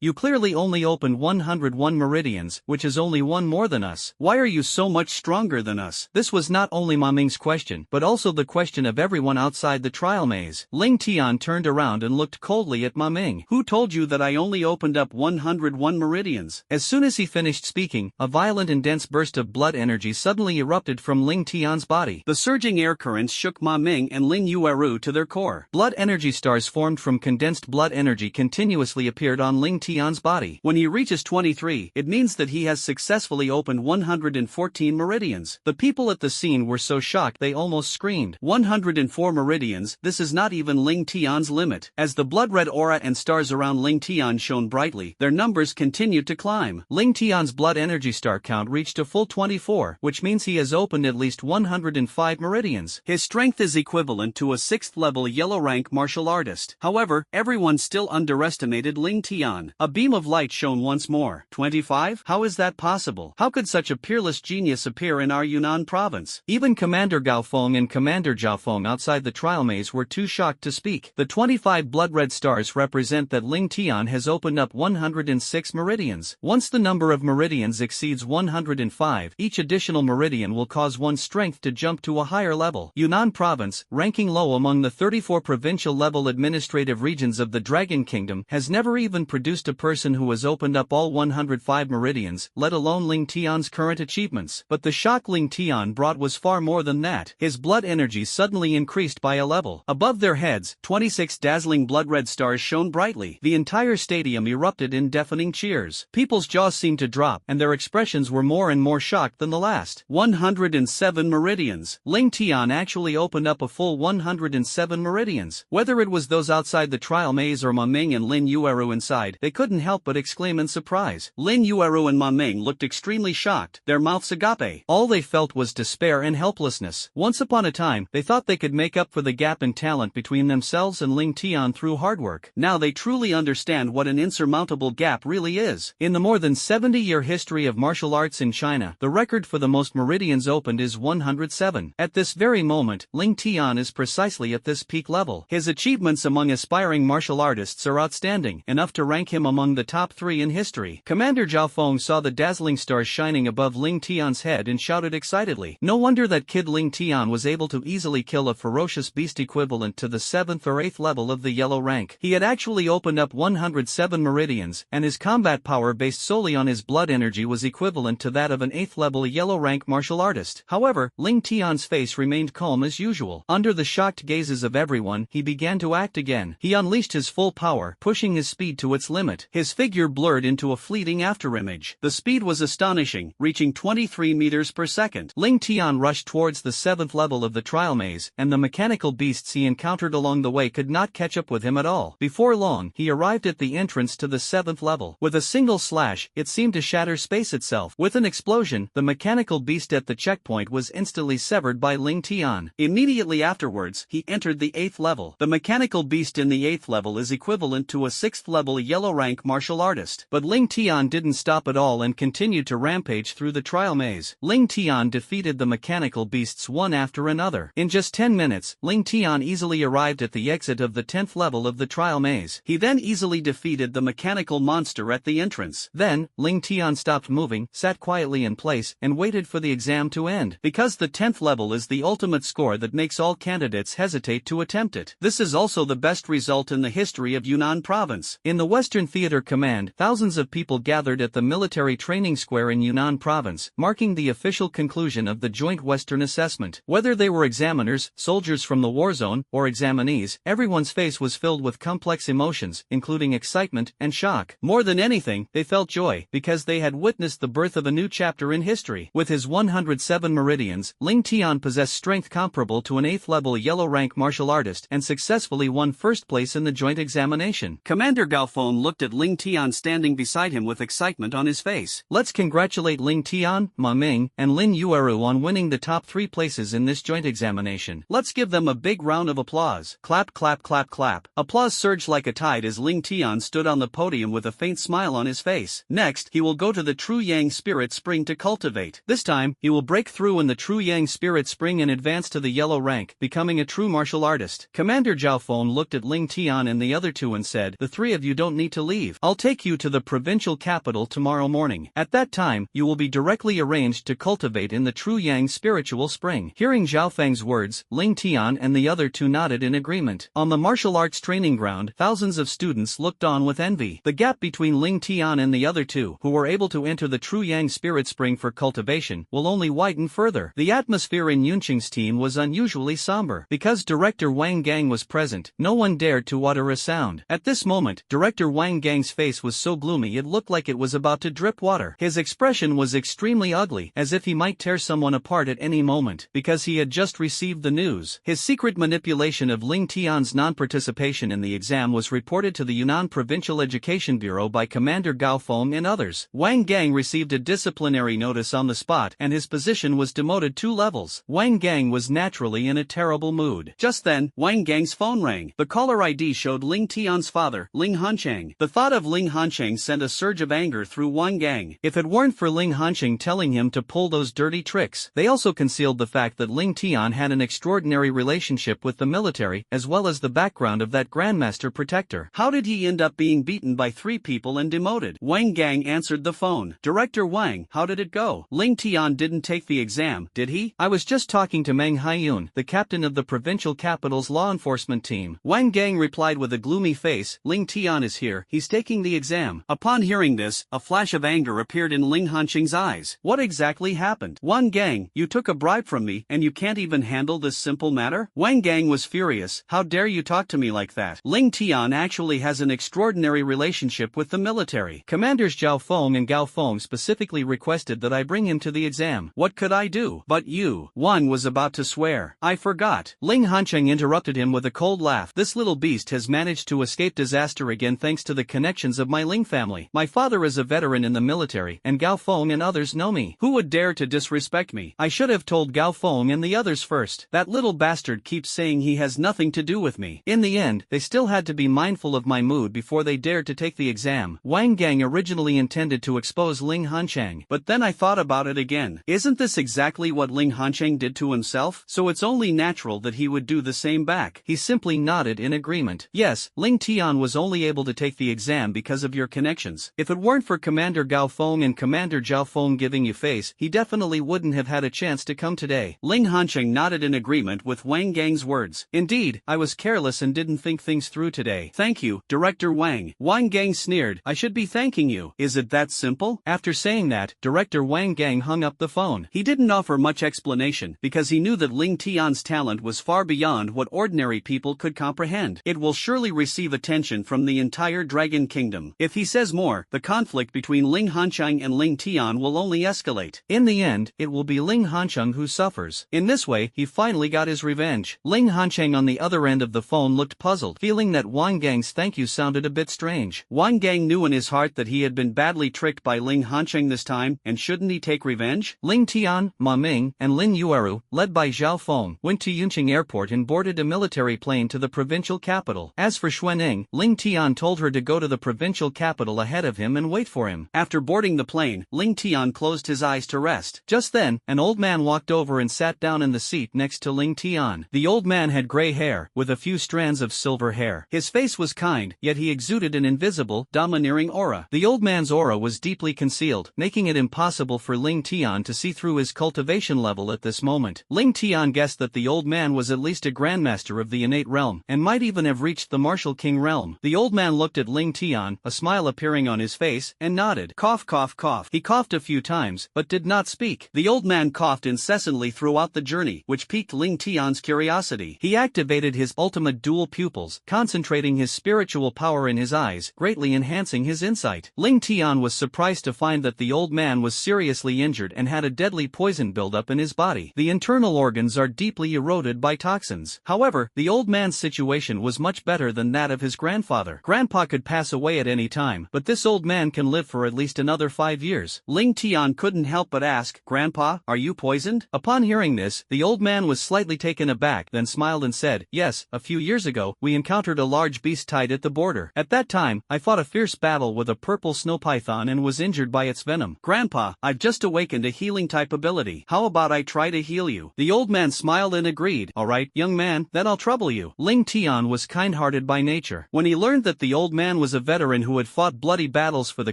You clearly only opened 101 meridians, which is only one more than us. Why are you so much stronger than us? This was not only Ma Ming's question, but also the question of everyone outside the trial maze. Ling Tian turned around and looked coldly at Ma Ming. Who told you that I only opened up 101 meridians? As soon as he finished speaking, a violent and dense burst of blood energy suddenly erupted from Ling Tian's body. The surging air currents shook Ma Ming and Lin Yueru to their core. Blood energy stars formed from condensed blood energy continuously appeared on Ling Tian's body. When he reaches 23, it means that he has successfully opened 114 meridians. The people at the scene were so shocked they almost screamed. 104 meridians, this is not even Ling Tian's limit. As the blood-red aura and stars around Ling Tian shone brightly, their numbers continued to climb. Ling Tian's blood energy star count reached a full 24, which means he has opened at least 105 meridians. His strength is equivalent to a 6th level yellow rank martial artist. However, everyone still underestimated Ling Tian. A beam of light shone once more. 25? How is that possible? How could such a peerless genius appear in our Yunnan province? Even Commander Gao Feng and Commander Zhao Feng outside the trial maze were too shocked to speak. The 25 blood-red stars represent that Ling Tian has opened up 106 meridians. Once the number of meridians exceeds 105, each additional meridian will cause one's strength to jump to a higher level. Yunnan province, ranking low among the 34 provincial-level administrative regions of the Dragon Kingdom, has never even produced a person who has opened up all 105 meridians, let alone Ling Tian's current achievements. But the shock Ling Tian brought was far more than that. His blood energy suddenly increased by a level. Above their heads, 26 dazzling blood-red stars shone brightly. The entire stadium erupted in deafening cheers. People's jaws seemed to drop, and their expressions were more and more shocked than the last. 107 meridians. Ling Tian actually opened up a full 107 meridians. Whether it was those outside the trial maze or Ma Ming and Lin Yueru inside, they couldn't help but exclaim in surprise. Lin Yueru and Ma Ming looked extremely shocked, their mouths agape. All they felt was despair and helplessness. Once upon a time, they thought they could make up for the gap in talent between themselves and Ling Tian through hard work. Now they truly understand what an insurmountable gap really is. In the more than 70-year history of martial arts in China, the record for the most meridians opened is 107. At this very moment, Ling Tian is precisely at this peak level. His achievements among aspiring martial artists are outstanding, enough to rank him among the top 3 in history. Commander Zhao Feng saw the dazzling stars shining above Ling Tian's head and shouted excitedly. No wonder that kid Ling Tian was able to easily kill a ferocious beast equivalent to the 7th or 8th level of the yellow rank. He had actually opened up 107 meridians, and his combat power based solely on his blood energy was equivalent to that of an 8th level yellow rank martial artist. However, Ling Tian's face remained calm as usual. Under the shocked gazes of everyone, he began to act again. He unleashed his full power, pushing his speed to its limit. His figure blurred into a fleeting afterimage. The speed was astonishing, reaching 23 meters per second. Ling Tian rushed towards the 7th level of the trial maze, and the mechanical beasts he encountered along the way could not catch up with him at all. Before long, he arrived at the entrance to the 7th level. With a single slash, it seemed to shatter space itself. With an explosion, the mechanical beast at the checkpoint was instantly severed by Ling Tian. Immediately afterwards, he entered the 8th level. The mechanical beast in the 8th level is equivalent to a 6th level yellow rank martial artist. But Ling Tian didn't stop at all and continued to rampage through the trial maze. Ling Tian defeated the mechanical beasts one after another. In just 10 minutes, Ling Tian easily arrived at the exit of the 10th level of the trial maze. He then easily defeated the mechanical monster at the entrance. Then, Ling Tian stopped moving, sat quietly in place, and waited for the exam to end. Because the 10th level is the ultimate score that makes all candidates hesitate to attempt it. This is also the best result in the history of Yunnan province. In the Western Theater Command, thousands of people gathered at the military training square in Yunnan province, marking the official conclusion of the joint Western assessment. Whether they were examiners, soldiers from the war zone, or examinees, everyone's face was filled with complex emotions, including excitement and shock. More than anything, they felt joy, because they had witnessed the birth of a new chapter in history. With his 107 meridians, Ling Tian possessed strength comparable to an 8th level yellow rank martial artist and successfully won first place in the joint examination. Commander Gao Feng looked at Ling Tian standing beside him with excitement on his face. Let's congratulate Ling Tian, Ma Ming, and Lin Yueru on winning the top 3 places in this joint joint examination.
Let's give them a big round of applause. Clap clap clap clap. Applause surged like a tide as Ling Tian stood on the podium with a faint smile on his face. Next, he will go to the True Yang Spirit Spring to cultivate. This time, he will break through in the True Yang Spirit Spring and advance to the yellow rank, becoming a true martial artist. Commander Zhao Feng looked at Ling Tian and the other two and said, "The three of you don't need to leave. I'll take you to the provincial capital tomorrow morning. At that time, you will be directly arranged to cultivate in the True Yang Spiritual Spring." Hearing Zhao Feng's words, Ling Tian and the other two nodded in agreement. On the martial arts training ground, thousands of students looked on with envy. The gap between Ling Tian and the other two, who were able to enter the True Yang Spirit Spring for cultivation, will only widen further. The atmosphere in Yunqing's team was unusually somber. Because Director Wang Gang was present, no one dared to utter a sound. At this moment, Director Wang Gang's face was so gloomy it looked like it was about to drip water. His expression was extremely ugly, as if he might tear someone apart at any moment, because he had just received the news. His secret manipulation of Ling Tian's non-participation in the exam was reported to the Yunnan Provincial Education Bureau by Commander Gao Feng and others. Wang Gang received a disciplinary notice on the spot and his position was demoted 2 levels. Wang Gang was naturally in a terrible mood. Just then, Wang Gang's phone rang. The caller ID showed Ling Tian's father, Ling Hancheng. The thought of Ling Hancheng sent a surge of anger through Wang Gang. If it weren't for Ling Hancheng telling him to pull those dirty tricks, they also concealed the fact that Ling Tian had an extraordinary relationship with the military, as well as the background of that Grandmaster Protector. How did he end up being beaten by 3 people and demoted? Wang Gang answered the phone. Director Wang, how did it go? Ling Tian didn't take the exam, did he? I was just talking to Meng Haiyun, the captain of the provincial capital's law enforcement team. Wang Gang replied with a gloomy face, Ling Tian is here, he's taking the exam. Upon hearing this, a flash of anger appeared in Ling Hancheng's eyes. What exactly happened? Wang Gang, you took a bribe from me, and you can't even handle this simple matter? Wang Gang was furious. How dare you talk to me like that? Ling Tian actually has an extraordinary relationship with the military. Commanders Zhao Feng and Gao Feng specifically requested that I bring him to the exam. What could I do? But you. Wang was about to swear. I forgot. Ling Hancheng interrupted him with a cold laugh. This little beast has managed to escape disaster again thanks to the connections of my Ling family. My father is a veteran in the military, and Gao Feng and others know me. Who would dare to disrespect me? I should have told Gao Feng and the others first. That little bastard keeps saying he has nothing to do with me. In the end, they still had to be mindful of my mood before they dared to take the exam. Wang Gang originally intended to expose Ling Hancheng, but then I thought about it again. Isn't this exactly what Ling Hancheng did to himself? So it's only natural that he would do the same back. He simply nodded in agreement. Yes, Ling Tian was only able to take the exam because of your connections. If it weren't for Commander Gao Feng and Commander Zhao Feng giving you face, he definitely wouldn't have had a chance to come today. Ling Hancheng nodded in agreement with Wang Gang's words. Indeed, I was careless and didn't think things through today. Thank you, Director Wang. Wang Gang sneered. I should be thanking you. Is it that simple? After saying that, Director Wang Gang hung up the phone. He didn't offer much explanation because he knew that Ling Tian's talent was far beyond what ordinary people could comprehend. It will surely receive attention from the entire Dragon Kingdom. If he says more, the conflict between Ling Hancheng and Ling Tian will only escalate. In the end, it will be Ling Hancheng who suffers. In this way, he finally got his revenge. Ling Hancheng on the other end of the phone looked puzzled, feeling that Wang Gang's thank you sounded a bit strange. Wang Gang knew in his heart that he had been badly tricked by Ling Hancheng this time, and shouldn't he take revenge? Ling Tian, Ma Ming, and Lin Yueru, led by Zhao Feng, went to Yunqing Airport and boarded a military plane to the provincial capital. As for Xuanning, Ling Tian told her to go to the provincial capital ahead of him and wait for him. After boarding the plane, Ling Tian closed his eyes to rest. Just then, an old man walked over and sat down in the seat next to Ling Tian. The old man had gray hair, with a few strands of silver hair. His face was kind, yet he exuded an invisible, domineering aura. The old man's aura was deeply concealed, making it impossible for Ling Tian to see through his cultivation level at this moment. Ling Tian guessed that the old man was at least a grandmaster of the innate realm, and might even have reached the martial king realm. The old man looked at Ling Tian, a smile appearing on his face, and nodded. Cough cough cough. He coughed a few times, but did not speak. The old man coughed incessantly throughout the journey, which piqued Ling Tian's curiosity. He activated his ultimate dual pupils, concentrating his spiritual power in his eyes, greatly enhancing his insight. Ling Tian was surprised to find that the old man was seriously injured and had a deadly poison buildup in his body. The internal organs are deeply eroded by toxins. However, the old man's situation was much better than that of his grandfather. Grandpa could pass away at any time, but this old man can live for at least another 5 years. Ling Tian couldn't help but ask, Grandpa, are you poisoned? Upon hearing this, years? The old man was slightly taken aback, then smiled and said, yes, a few years ago, we encountered a large beast tied at the border. At that time, I fought a fierce battle with a purple snow python and was injured by its venom. Grandpa, I've just awakened a healing type ability. How about I try to heal you? The old man smiled and agreed. Alright, young man, then I'll trouble you. Ling Tian was kind-hearted by nature. When he learned that the old man was a veteran who had fought bloody battles for the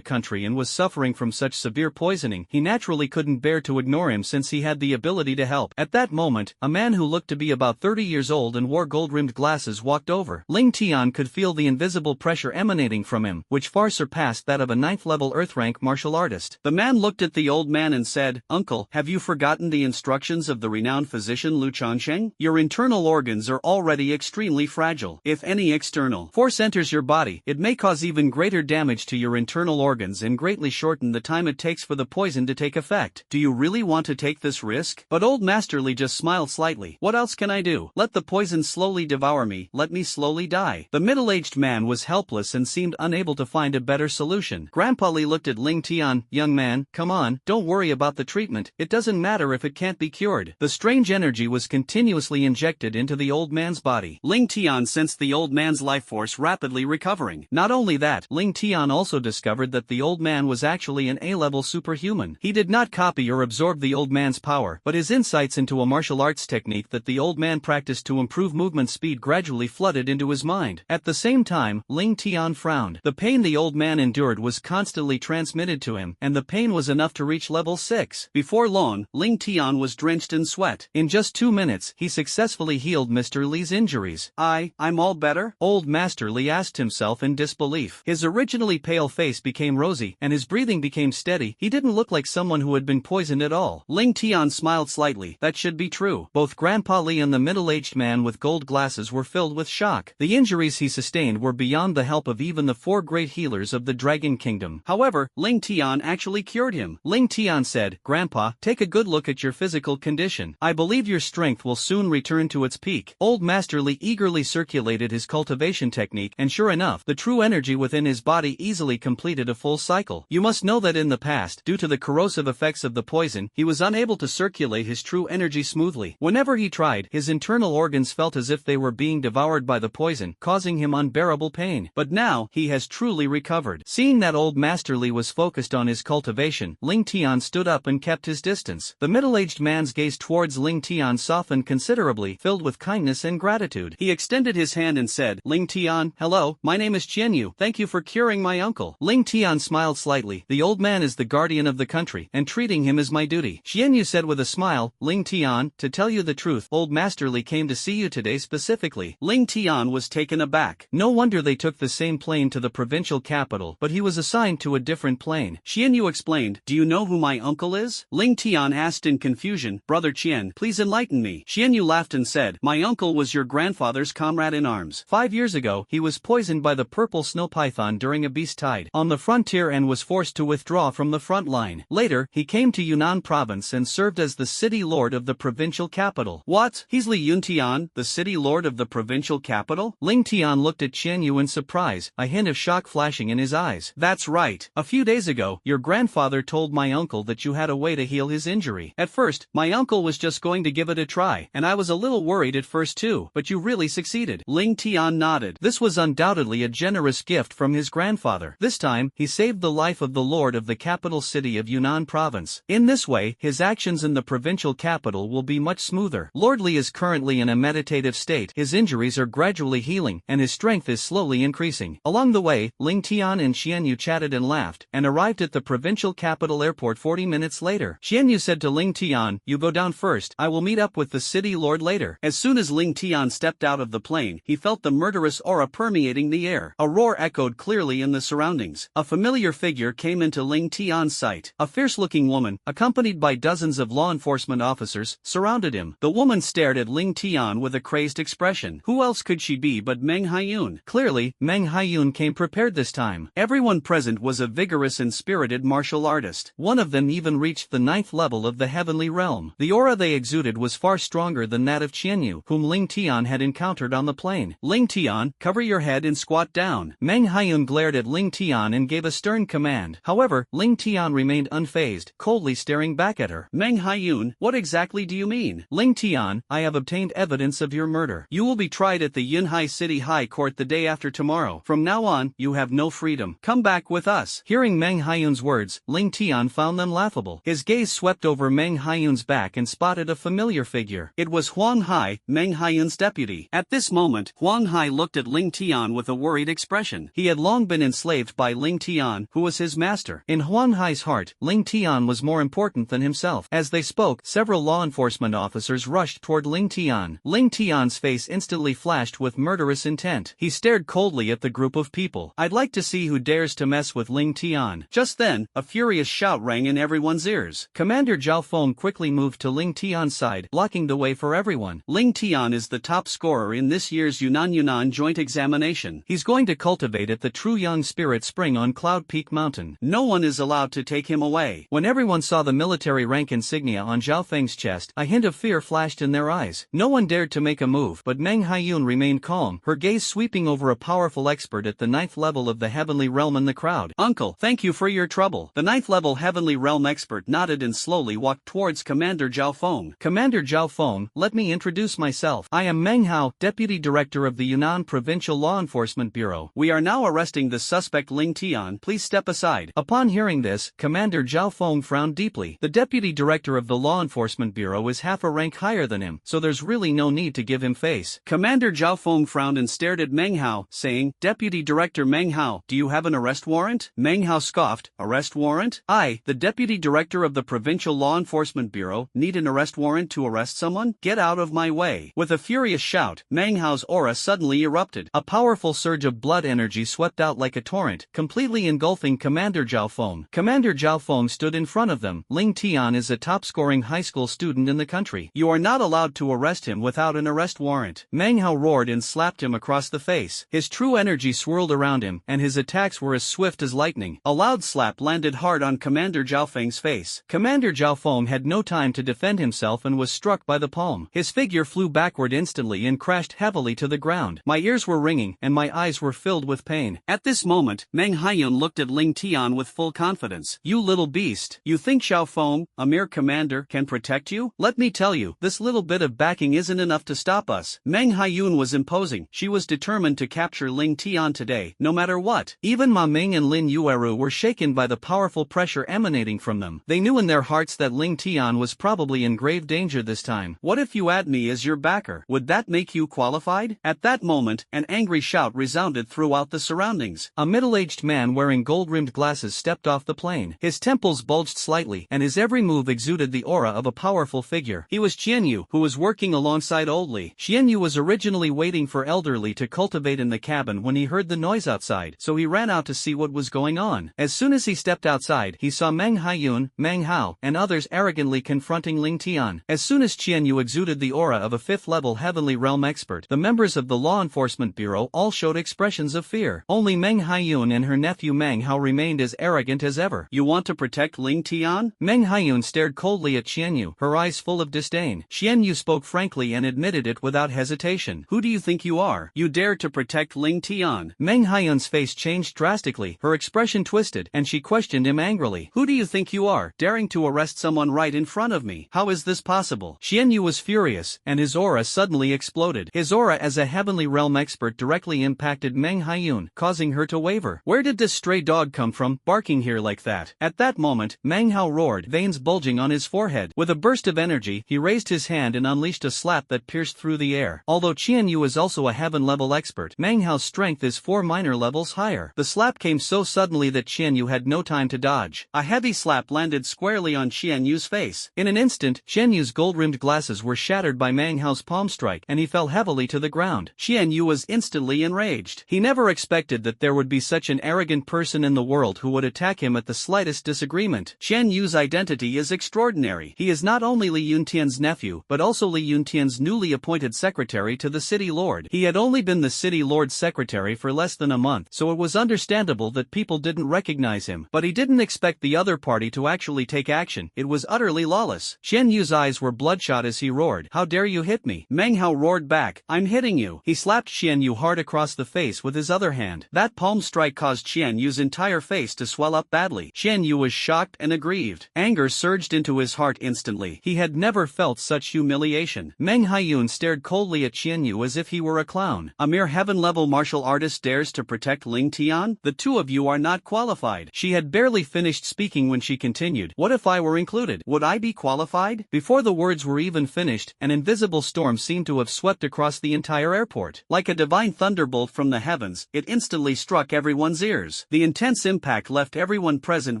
country and was suffering from such severe poisoning, he naturally couldn't bear to ignore him since he had the ability to help. At that moment, a man who looked to be about 30 years old and wore gold-rimmed glasses walked over. Ling Tian could feel the invisible pressure emanating from him, which far surpassed that of a 9th-level Earth-rank martial artist. The man looked at the old man and said, Uncle, have you forgotten the instructions of the renowned physician Lu Changsheng? Your internal organs are already extremely fragile. If any external force enters your body, it may cause even greater damage to your internal organs and greatly shorten the time it takes for the poison to take effect. Do you really want to take this risk? But old Masterly just smiled slightly. What else can I do? Let the poison slowly devour me, let me slowly die. The middle-aged man was helpless and seemed unable to find a better solution. Grandpa Li looked at Ling Tian. Young man, come on, don't worry about the treatment, it doesn't matter if it can't be cured. The strange energy was continuously injected into the old man's body. Ling Tian sensed the old man's life force rapidly recovering. Not only that, Ling Tian also discovered that the old man was actually an A-level superhuman. He did not copy or absorb the old man's power, but his insights into a martial arts technique that the old man practiced to improve movement speed gradually flooded into his mind. At the same time, Ling Tian frowned. The pain the old man endured was constantly transmitted to him, and the pain was enough to reach level 6. Before long, Ling Tian was drenched in sweat. In just 2 minutes, he successfully healed Mr. Li's injuries. I'm all better? Old Master Li asked himself in disbelief. His originally pale face became rosy, and his breathing became steady. He didn't look like someone who had been poisoned at all. Ling Tian smiled slightly. That should be true. Both Grandpa Li and the middle-aged man with gold glasses were filled with shock. The injuries he sustained were beyond the help of even the 4 great healers of the Dragon Kingdom. However, Ling Tian actually cured him. Ling Tian said, Grandpa, take a good look at your physical condition. I believe your strength will soon return to its peak. Old Master Li eagerly circulated his cultivation technique, and sure enough, the true energy within his body easily completed a full cycle. You must know that in the past, due to the corrosive effects of the poison, he was unable to circulate his true energy smoothly. Whenever he tried, his internal organs felt as if they were being devoured by the poison, causing him unbearable pain. But now, he has truly recovered. Seeing that old Master Li was focused on his cultivation, Ling Tian stood up and kept his distance. The middle-aged man's gaze towards Ling Tian softened considerably, filled with kindness and gratitude. He extended his hand and said, Ling Tian, hello, my name is Qianyu. Thank you for curing my uncle. Ling Tian smiled slightly. The old man is the guardian of the country, and treating him is my duty. Qianyu said with a smile, Ling Tian, to tell you the truth, old Master Li came to see you today specifically. Ling Tian was taken aback. No wonder they took the same plane to the provincial capital, but he was assigned to a different plane. Qianyu explained, do you know who my uncle is? Ling Tian asked in confusion, Brother Qian, please enlighten me. Qianyu laughed and said, my uncle was your grandfather's comrade in arms. 5 years ago, he was poisoned by the purple snow python during a beast tide on the frontier and was forced to withdraw from the front line. Later, he came to Yunnan province and served as the city lord of the provincial capital. What? He's Li Yuntian, the city lord of the provincial capital? Ling Tian looked at Qianyu in surprise, a hint of shock flashing in his eyes. That's right. A few days ago, your grandfather told my uncle that you had a way to heal his injury. At first, my uncle was just going to give it a try, and I was a little worried at first too, but you really succeeded. Ling Tian nodded. This was undoubtedly a generous gift from his grandfather. This time, he saved the life of the lord of the capital city of Yunnan province. In this way, his actions in the provincial capital will be much smoother. Lord Li is currently in a meditative state. His injuries are gradually healing, and his strength is slowly increasing. Along the way, Ling Tian and Qianyu chatted and laughed, and arrived at the provincial capital airport 40 minutes later. Qianyu said to Ling Tian, you go down first, I will meet up with the city lord later. As soon as Ling Tian stepped out of the plane, he felt the murderous aura permeating the air. A roar echoed clearly in the surroundings. A familiar figure came into Ling Tian's sight. A fierce-looking woman, accompanied by dozens of law enforcement officers, surrounded him. The woman stared at Ling Tian with a crazed expression. Who else could she be but Meng Haiyun? Clearly, Meng Haiyun came prepared this time. Everyone present was a vigorous and spirited martial artist. One of them even reached the 9th level of the heavenly realm. The aura they exuded was far stronger than that of Qianyu, whom Ling Tian had encountered on the plane. Ling Tian, cover your head and squat down. Meng Haiyun glared at Ling Tian and gave a stern command. However, Ling Tian remained unfazed, coldly staring back at her. Meng Haiyun, what exactly exactly do you mean? Ling Tian, I have obtained evidence of your murder. You will be tried at the Yunhai City High Court the day after tomorrow. From now on, you have no freedom. Come back with us. Hearing Meng Haiyun's words, Ling Tian found them laughable. His gaze swept over Meng Haiyun's back and spotted a familiar figure. It was Huang Hai, Meng Haiyun's deputy. At this moment, Huang Hai looked at Ling Tian with a worried expression. He had long been enslaved by Ling Tian, who was his master. In Huang Hai's heart, Ling Tian was more important than himself. As they spoke, several law enforcement officers rushed toward Ling Tian. Ling Tian's face instantly flashed with murderous intent. He stared coldly at the group of people. I'd like to see who dares to mess with Ling Tian. Just then, a furious shout rang in everyone's ears. Commander Zhao Feng quickly moved to Ling Tian's side, blocking the way for everyone. Ling Tian is the top scorer in this year's Yunnan joint examination. He's going to cultivate at the True Young Spirit Spring on Cloud Peak Mountain. No one is allowed to take him away. When everyone saw the military rank insignia on Zhao Feng's chest, a hint of fear flashed in their eyes. No one dared to make a move, but Meng Haiyun remained calm, her gaze sweeping over a powerful expert at the 9th level of the Heavenly Realm in the crowd. Uncle, thank you for your trouble. The 9th level Heavenly Realm expert nodded and slowly walked towards Commander Zhao Feng. Commander Zhao Feng, let me introduce myself. I am Meng Hao, Deputy Director of the Yunnan Provincial Law Enforcement Bureau. We are now arresting the suspect Ling Tian. Please step aside. Upon hearing this, Commander Zhao Feng frowned deeply. The Deputy Director of the Law Enforcement Bureau is half a rank higher than him, so there's really no need to give him face. Commander Zhao Feng frowned and stared at Meng Hao, saying, Deputy Director Meng Hao, do you have an arrest warrant? Meng Hao scoffed, arrest warrant? I, the Deputy Director of the Provincial Law Enforcement Bureau, need an arrest warrant to arrest someone? Get out of my way. With a furious shout, Meng Hao's aura suddenly erupted. A powerful surge of blood energy swept out like a torrent, completely engulfing Commander Zhao Feng. Commander Zhao Feng stood in front of them. Ling Tian is a top-scoring high school student in the country. You are not allowed to arrest him without an arrest warrant. Meng Hao roared and slapped him across the face. His true energy swirled around him, and his attacks were as swift as lightning. A loud slap landed hard on Commander Zhao Feng's face. Commander Zhao Feng had no time to defend himself and was struck by the palm. His figure flew backward instantly and crashed heavily to the ground. My ears were ringing, and my eyes were filled with pain. At this moment, Meng Haiyun looked at Ling Tian with full confidence. You little beast. You think Zhao Feng, a mere commander, can protect you? Let me tell you, this little bit of backing isn't enough to stop us. Meng Haiyun was imposing. She was determined to capture Ling Tian today, no matter what. Even Ma Ming and Lin Yueru were shaken by the powerful pressure emanating from them. They knew in their hearts that Ling Tian was probably in grave danger this time. What if you add me as your backer? Would that make you qualified? At that moment, an angry shout resounded throughout the surroundings. A middle-aged man wearing gold-rimmed glasses stepped off the plane. His temples bulged slightly, and his every move exuded the aura of a powerful figure. He was Qianyu, who was working alongside Old Li. Qianyu was originally waiting for Elder Li to cultivate in the cabin when he heard the noise outside, so he ran out to see what was going on. As soon as he stepped outside, he saw Meng Haiyun, Meng Hao, and others arrogantly confronting Ling Tian. As soon as Qianyu exuded the aura of a 5th-level Heavenly Realm expert, the members of the Law Enforcement Bureau all showed expressions of fear. Only Meng Haiyun and her nephew Meng Hao remained as arrogant as ever. You want to protect Ling Tian? Meng Haiyun stared coldly at Qianyu, her eyes full of disdain. Qianyu spoke frankly and admitted it without hesitation. Who do you think you are? You dare to protect Ling Tian? Meng Haiyun's face changed drastically, her expression twisted, and she questioned him angrily. Who do you think you are, daring to arrest someone right in front of me? How is this possible? Qianyu was furious, and his aura suddenly exploded. His aura as a Heavenly Realm expert directly impacted Meng Haiyun, causing her to waver. Where did this stray dog come from, barking here like that? At that moment, Meng Hao roared, veins bulging on his forehead. With a burst of energy, he raised his hand and unleashed a slap that pierced through the air. Although Qianyu is also a heaven-level expert, Meng Hao's strength is 4 minor levels higher. The slap came so suddenly that Qianyu had no time to dodge. A heavy slap landed squarely on Qianyu's face. In an instant, Qianyu's gold-rimmed glasses were shattered by Meng Hao's palm strike, and he fell heavily to the ground. Qianyu was instantly enraged. He never expected that there would be such an arrogant person in the world who would attack him at the slightest disagreement. Qianyu's identity is extraordinary. He is not only Li Yuntian's nephew, but also Li Yuntian's newly appointed secretary to the city lord. He had only been the city lord's secretary for less than a month, so it was understandable that people didn't recognize him. But he didn't expect the other party to actually take action. It was utterly lawless. Qianyu's eyes were bloodshot as he roared, "How dare you hit me?" Meng Hao roared back, "I'm hitting you." He slapped Qianyu hard across the face with his other hand. That palm strike caused Qianyu's entire face to swell up badly. Qianyu was shocked and aggrieved. Anger surged into his heart instantly. He had never felt such humiliation. Meng Haiyun stared coldly at Qian Yu as if he were a clown. A mere heaven-level martial artist dares to protect Ling Tian? The two of you are not qualified. She had barely finished speaking when she continued. What if I were included? Would I be qualified? Before the words were even finished, an invisible storm seemed to have swept across the entire airport. Like a divine thunderbolt from the heavens, it instantly struck everyone's ears. The intense impact left everyone present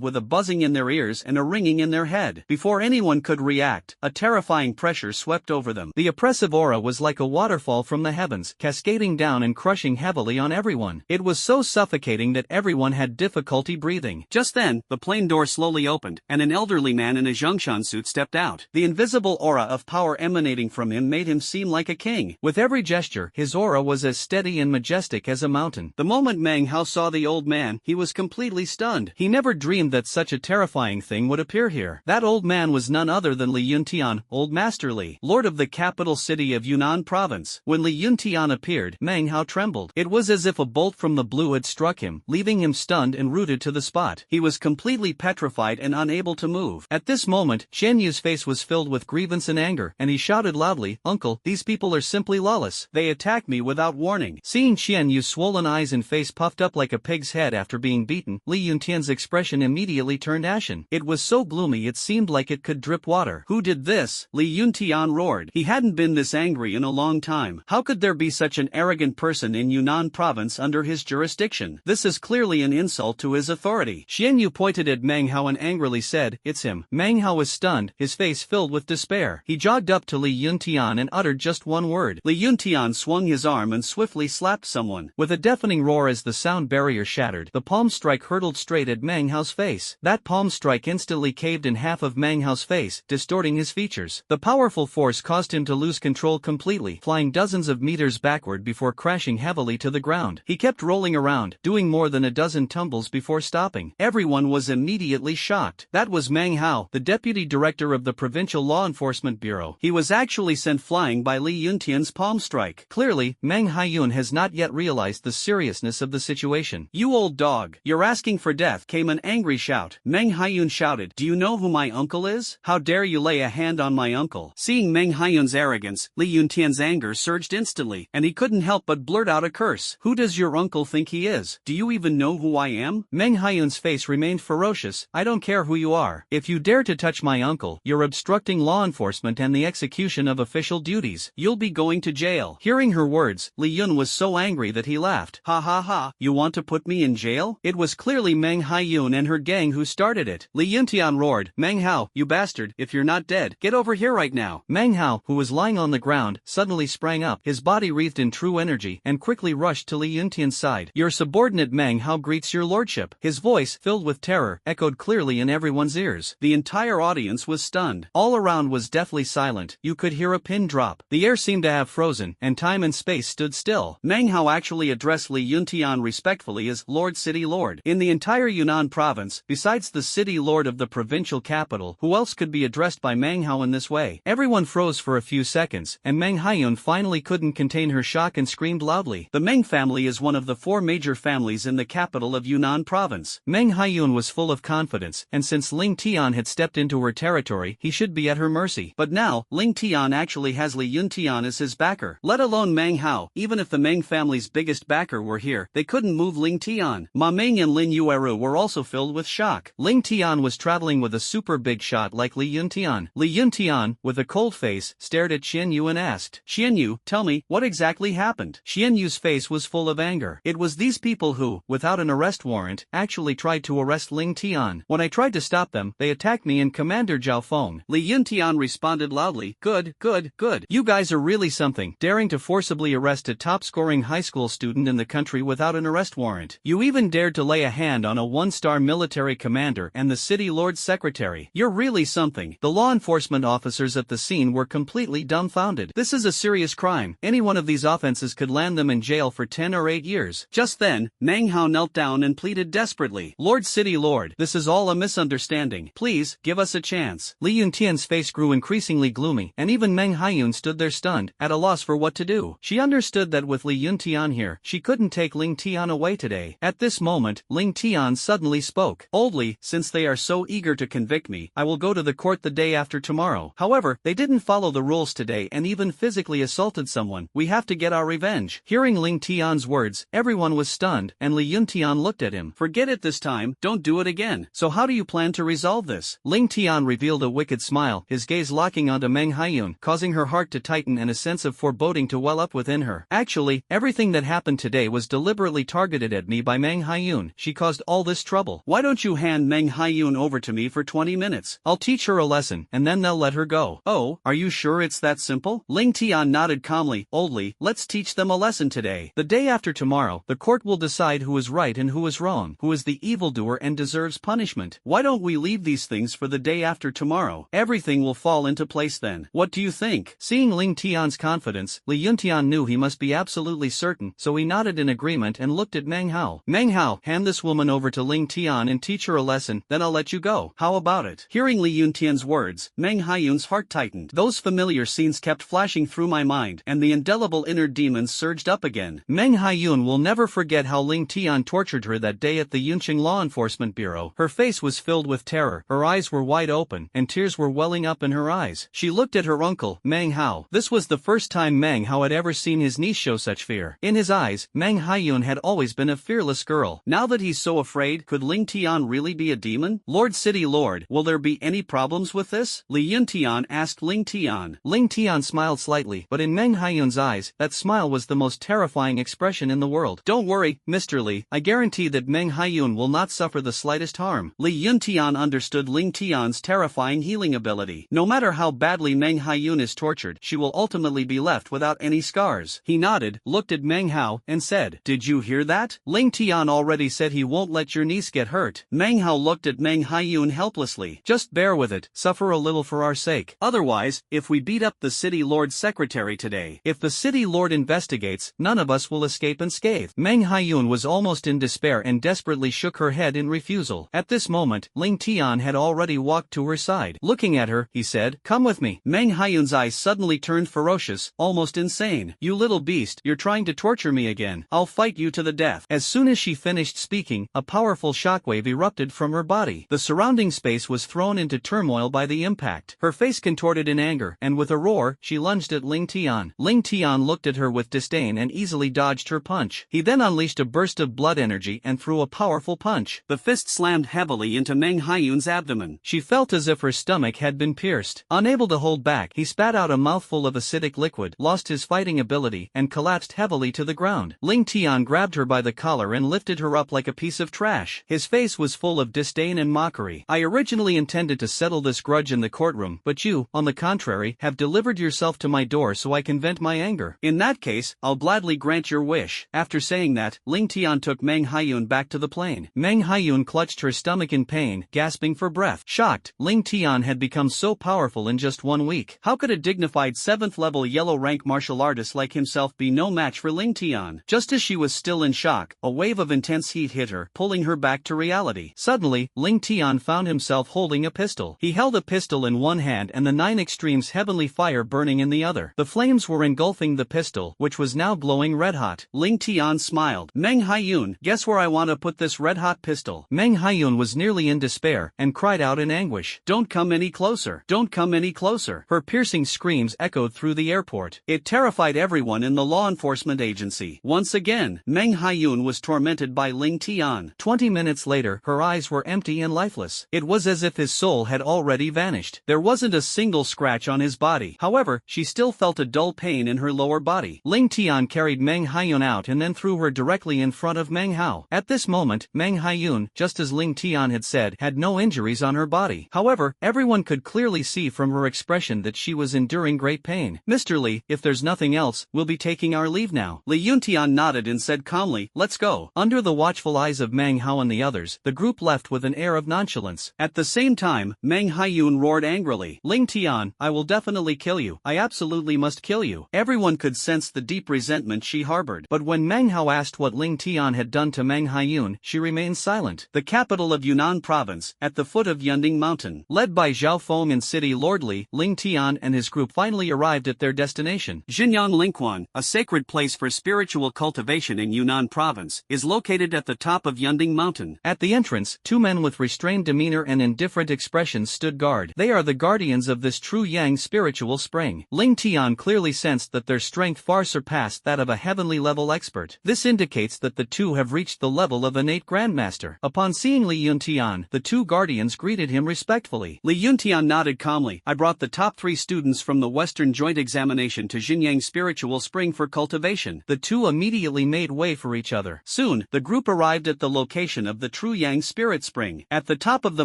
with a buzzing in their ears and a ringing in their head. Before anyone could react, a terrifying pressure swept over them. The oppressive aura was like a waterfall from the heavens, cascading down and crushing heavily on everyone. It was so suffocating that everyone had difficulty breathing. Just then, the plane door slowly opened, and an elderly man in a Zhongshan suit stepped out. The invisible aura of power emanating from him made him seem like a king. With every gesture, his aura was as steady and majestic as a mountain. The moment Meng Hao saw the old man, he was completely stunned. He never dreamed that such a terrifying thing would appear here. That old man was none other than Li Yuntian, Old Master Li, Lord of the capital city of Yunnan province. When Li Yuntian appeared, Meng Hao trembled. It was as if a bolt from the blue had struck him, leaving him stunned and rooted to the spot. He was completely petrified and unable to move. At this moment, Qian Yu's face was filled with grievance and anger, and he shouted loudly, "Uncle, these people are simply lawless. They attack me without warning." Seeing Qian Yu's swollen eyes and face puffed up like a pig's head after being beaten, Li Yuntian's expression immediately turned ashen. It was so gloomy it seemed like it could drip water. "Who did this?" Li Yuntian roared. He hadn't been this angry in a long time. How could there be such an arrogant person in Yunnan province under his jurisdiction? This is clearly an insult to his authority. Qian Yu pointed at Meng Hao and angrily said, "It's him." Meng Hao was stunned, his face filled with despair. He jogged up to Li Yuntian and uttered just one word. Li Yuntian swung his arm and swiftly slapped someone. With a deafening roar as the sound barrier shattered, the palm strike hurtled straight at Meng Hao's face. That palm strike instantly caved in half of Meng Hao's face, distorting his features. The powerful force caused him to lose control completely, flying dozens of meters backward before crashing heavily to the ground. He kept rolling around, doing more than a dozen tumbles before stopping. Everyone was immediately shocked. That was Meng Hao, the deputy director of the Provincial Law Enforcement Bureau. He was actually sent flying by Li Yuntian's palm strike. Clearly, Meng Haiyun has not yet realized the seriousness of the situation. "You old dog, you're asking for death," came an angry shout. Meng Haiyun shouted, "Do you know who my uncle is? How dare you lay a hand on my uncle?" Seeing Meng Haiyun's arrogance, Li Yuntian's anger surged instantly, and he couldn't help but blurt out a curse. "Who does your uncle think he is? Do you even know who I am?" Meng Haiyun's face remained ferocious. "I don't care who you are. If you dare to touch my uncle, you're obstructing law enforcement and the execution of official duties. You'll be going to jail." Hearing her words, Li Yun was so angry that he laughed. "Ha ha ha, you want to put me in jail?" It was clearly Meng Haiyun and her gang who started it. Li Yuntian roared, "Meng Hao, you bastard, if you're not dead, get over here right now." Meng Hao, who was lying on the ground, suddenly sprang up, his body wreathed in true energy, and quickly rushed to Li Yuntian's side. "Your subordinate Meng Hao greets your lordship." His voice, filled with terror, echoed clearly in everyone's ears. The entire audience was stunned. All around was deathly silent. You could hear a pin drop. The air seemed to have frozen, and time and space stood still. Meng Hao actually addressed Li Yuntian respectfully as Lord City Lord. In the entire Yunnan province, besides the city lord of the provincial capital, who else could be addressed by Meng Hao in this way? Everyone froze for a few seconds, and Meng Haiyun finally couldn't contain her shock and screamed loudly. The Meng family is one of the 4 major families in the capital of Yunnan province. Meng Haiyun was full of confidence, and since Ling Tian had stepped into her territory, he should be at her mercy. But now, Ling Tian actually has Li Yuntian as his backer, let alone Meng Hao. Even if the Meng family's biggest backer were here, they couldn't move Ling Tian. Ma Meng and Lin Yueru were also filled with shock. Ling Tian was traveling with a super big shot like Li Yuntian. Li Yuntian, with a cold face, stared at Qian Yu and asked, "Qian Yu, tell me, what exactly happened?" Qian Yu's face was full of anger. It was these people who, without an arrest warrant, actually tried to arrest Ling Tian. When I tried to stop them, they attacked me and Commander Zhao Feng. Li Yuntian responded loudly, "Good, good, good. You guys are really something, daring to forcibly arrest a top-scoring high school student in the country without an arrest warrant. You even dared to lay a hand on a 1-star military commander and the city lord's secretary. You're really something." The law enforcement officers at the scene were completely dumbfounded. This is a serious crime. Any one of these offenses could land them in jail for 10 or 8 years. Just then, Meng Hao knelt down and pleaded desperately, "Lord City Lord, this is all a misunderstanding. Please, give us a chance." Li Yuntian's face grew increasingly gloomy, and even Meng Haiyun stood there stunned, at a loss for what to do. She understood that with Li Yuntian here, she couldn't take Ling Tian away today. At this moment, Ling Tian suddenly spoke. "Boldly, since they are so eager to convict me, I will go to the court the day day after tomorrow. However, they didn't follow the rules today and even physically assaulted someone. We have to get our revenge. Hearing Ling Tian's words, everyone was stunned, and Li Yuntian looked at him. Forget it this time, don't do it again. So how do you plan to resolve this? Ling Tian revealed a wicked smile, his gaze locking onto Meng Haiyun, causing her heart to tighten and a sense of foreboding to well up within her. Actually, everything that happened today was deliberately targeted at me by Meng Haiyun. She caused all this trouble. Why don't you hand Meng Haiyun over to me for 20 minutes? I'll teach her a lesson, and then they'll let her go. Oh, are you sure it's that simple? Ling Tian nodded calmly. Oldly, let's teach them a lesson today. The day after tomorrow, the court will decide who is right and who is wrong, who is the evildoer and deserves punishment. Why don't we leave these things for the day after tomorrow? Everything will fall into place then. What do you think? Seeing Ling Tian's confidence, Li Yuntian knew he must be absolutely certain, so he nodded in agreement and looked at Meng Hao. Meng Hao, hand this woman over to Ling Tian and teach her a lesson, then I'll let you go. How about it? Hearing Li Yuntian's words, Meng Haiyun's heart tightened. Those familiar scenes kept flashing through my mind, and the indelible inner demons surged up again. Meng Haiyun will never forget how Ling Tian tortured her that day at the Yunqing Law Enforcement Bureau. Her face was filled with terror, her eyes were wide open, and tears were welling up in her eyes. She looked at her uncle, Meng Hao. This was the first time Meng Hao had ever seen his niece show such fear. In his eyes, Meng Haiyun had always been a fearless girl. Now that he's so afraid, could Ling Tian really be a demon? Lord City Lord, will there be any problems with this? Li Yuntian asked Ling Tian. Ling Tian smiled slightly, but in Meng Haiyun's eyes, that smile was the most terrifying expression in the world. Don't worry, Mr. Li, I guarantee that Meng Haiyun will not suffer the slightest harm. Li Yuntian understood Ling Tian's terrifying healing ability. No matter how badly Meng Haiyun is tortured, she will ultimately be left without any scars. He nodded, looked at Meng Hao, and said, "Did you hear that? Ling Tian already said he won't let your niece get hurt." Meng Hao looked at Meng Haiyun helplessly. Just bear with it, suffer a little for our sake. Otherwise, if we beat up the city lord's secretary today, if the city lord investigates, none of us will escape unscathed. Meng Haiyun was almost in despair and desperately shook her head in refusal. At this moment, Ling Tian had already walked to her side. Looking at her, he said, "Come with me." Meng Haiyun's eyes suddenly turned ferocious, almost insane. "You little beast, you're trying to torture me again. I'll fight you to the death." As soon as she finished speaking, a powerful shockwave erupted from her body. The surrounding space was thrown into turmoil by the impact. Her face contorted in anger, and with a roar, she lunged at Ling Tian. Ling Tian looked at her with disdain and easily dodged her punch. He then unleashed a burst of blood energy and threw a powerful punch. The fist slammed heavily into Meng Haiyun's abdomen. She felt as if her stomach had been pierced. Unable to hold back, he spat out a mouthful of acidic liquid, lost his fighting ability, and collapsed heavily to the ground. Ling Tian grabbed her by the collar and lifted her up like a piece of trash. His face was full of disdain and mockery. "I originally intended to settle this grudge in the courtroom, but you, on the contrary, have delivered yourself to my door so I can vent my anger. In that case, I'll gladly grant your wish." After saying that, Ling Tian took Meng Haiyun back to the plane. Meng Haiyun clutched her stomach in pain, gasping for breath. Shocked, Ling Tian had become so powerful in just 1 week. How could a dignified 7th-level yellow-rank martial artist like himself be no match for Ling Tian? Just as she was still in shock, a wave of intense heat hit her, pulling her back to reality. Suddenly, Ling Tian found himself holding a pistol. He held a pistol in one hand and the 9 extremes heavenly fire burning in the other. The flames were engulfing the pistol, which was now glowing red-hot. Ling Tian smiled. "Meng Haiyun, guess where I want to put this red-hot pistol?" Meng Haiyun was nearly in despair, and cried out in anguish, "Don't come any closer! Don't come any closer!" Her piercing screams echoed through the airport. It terrified everyone in the law enforcement agency. Once again, Meng Haiyun was tormented by Ling Tian. 20 minutes later, her eyes were empty and lifeless. It was as if his soul had already vanished. There wasn't a single scratch on his body. However, she still felt a dull pain in her lower body. Ling Tian carried Meng Haiyun out and then threw her directly in front of Meng Hao. At this moment, Meng Haiyun, just as Ling Tian had said, had no injuries on her body. However, everyone could clearly see from her expression that she was enduring great pain. "Mr. Li, if there's nothing else, we'll be taking our leave now." Li Yuntian nodded and said calmly, "Let's go." Under the watchful eyes of Meng Hao and the others, the group left with an air of nonchalance. At the same time, Meng Haiyun roared angrily, "Ling Tian, I will definitely kill you. I absolutely must kill you." Everyone could sense the deep resentment she harbored. But when Meng Hao asked what Ling Tian had done to Meng Haiyun, she remained silent. The capital of Yunnan province, at the foot of Yunding Mountain. Led by Zhao Feng and City Lord Li, Ling Tian and his group finally arrived at their destination. Jinyang Lingquan, a sacred place for spiritual cultivation in Yunnan province, is located at the top of Yunding Mountain. At the entrance, 2 men with restrained demeanor and indifferent expressions stood guard.
guard. They are the guardians of this true yang spiritual spring. Ling Tian clearly sensed that their strength far surpassed that of a heavenly level expert. This indicates that the two have reached the level of innate grandmaster. Upon seeing Li Yuntian, the two guardians greeted him respectfully.
Li Yuntian nodded calmly. I brought the top 3 students from the Western Joint Examination to Xinyang Spiritual Spring for cultivation.
The two immediately made way for each other.
Soon, the group arrived at the location of the True Yang Spirit Spring. At the top of the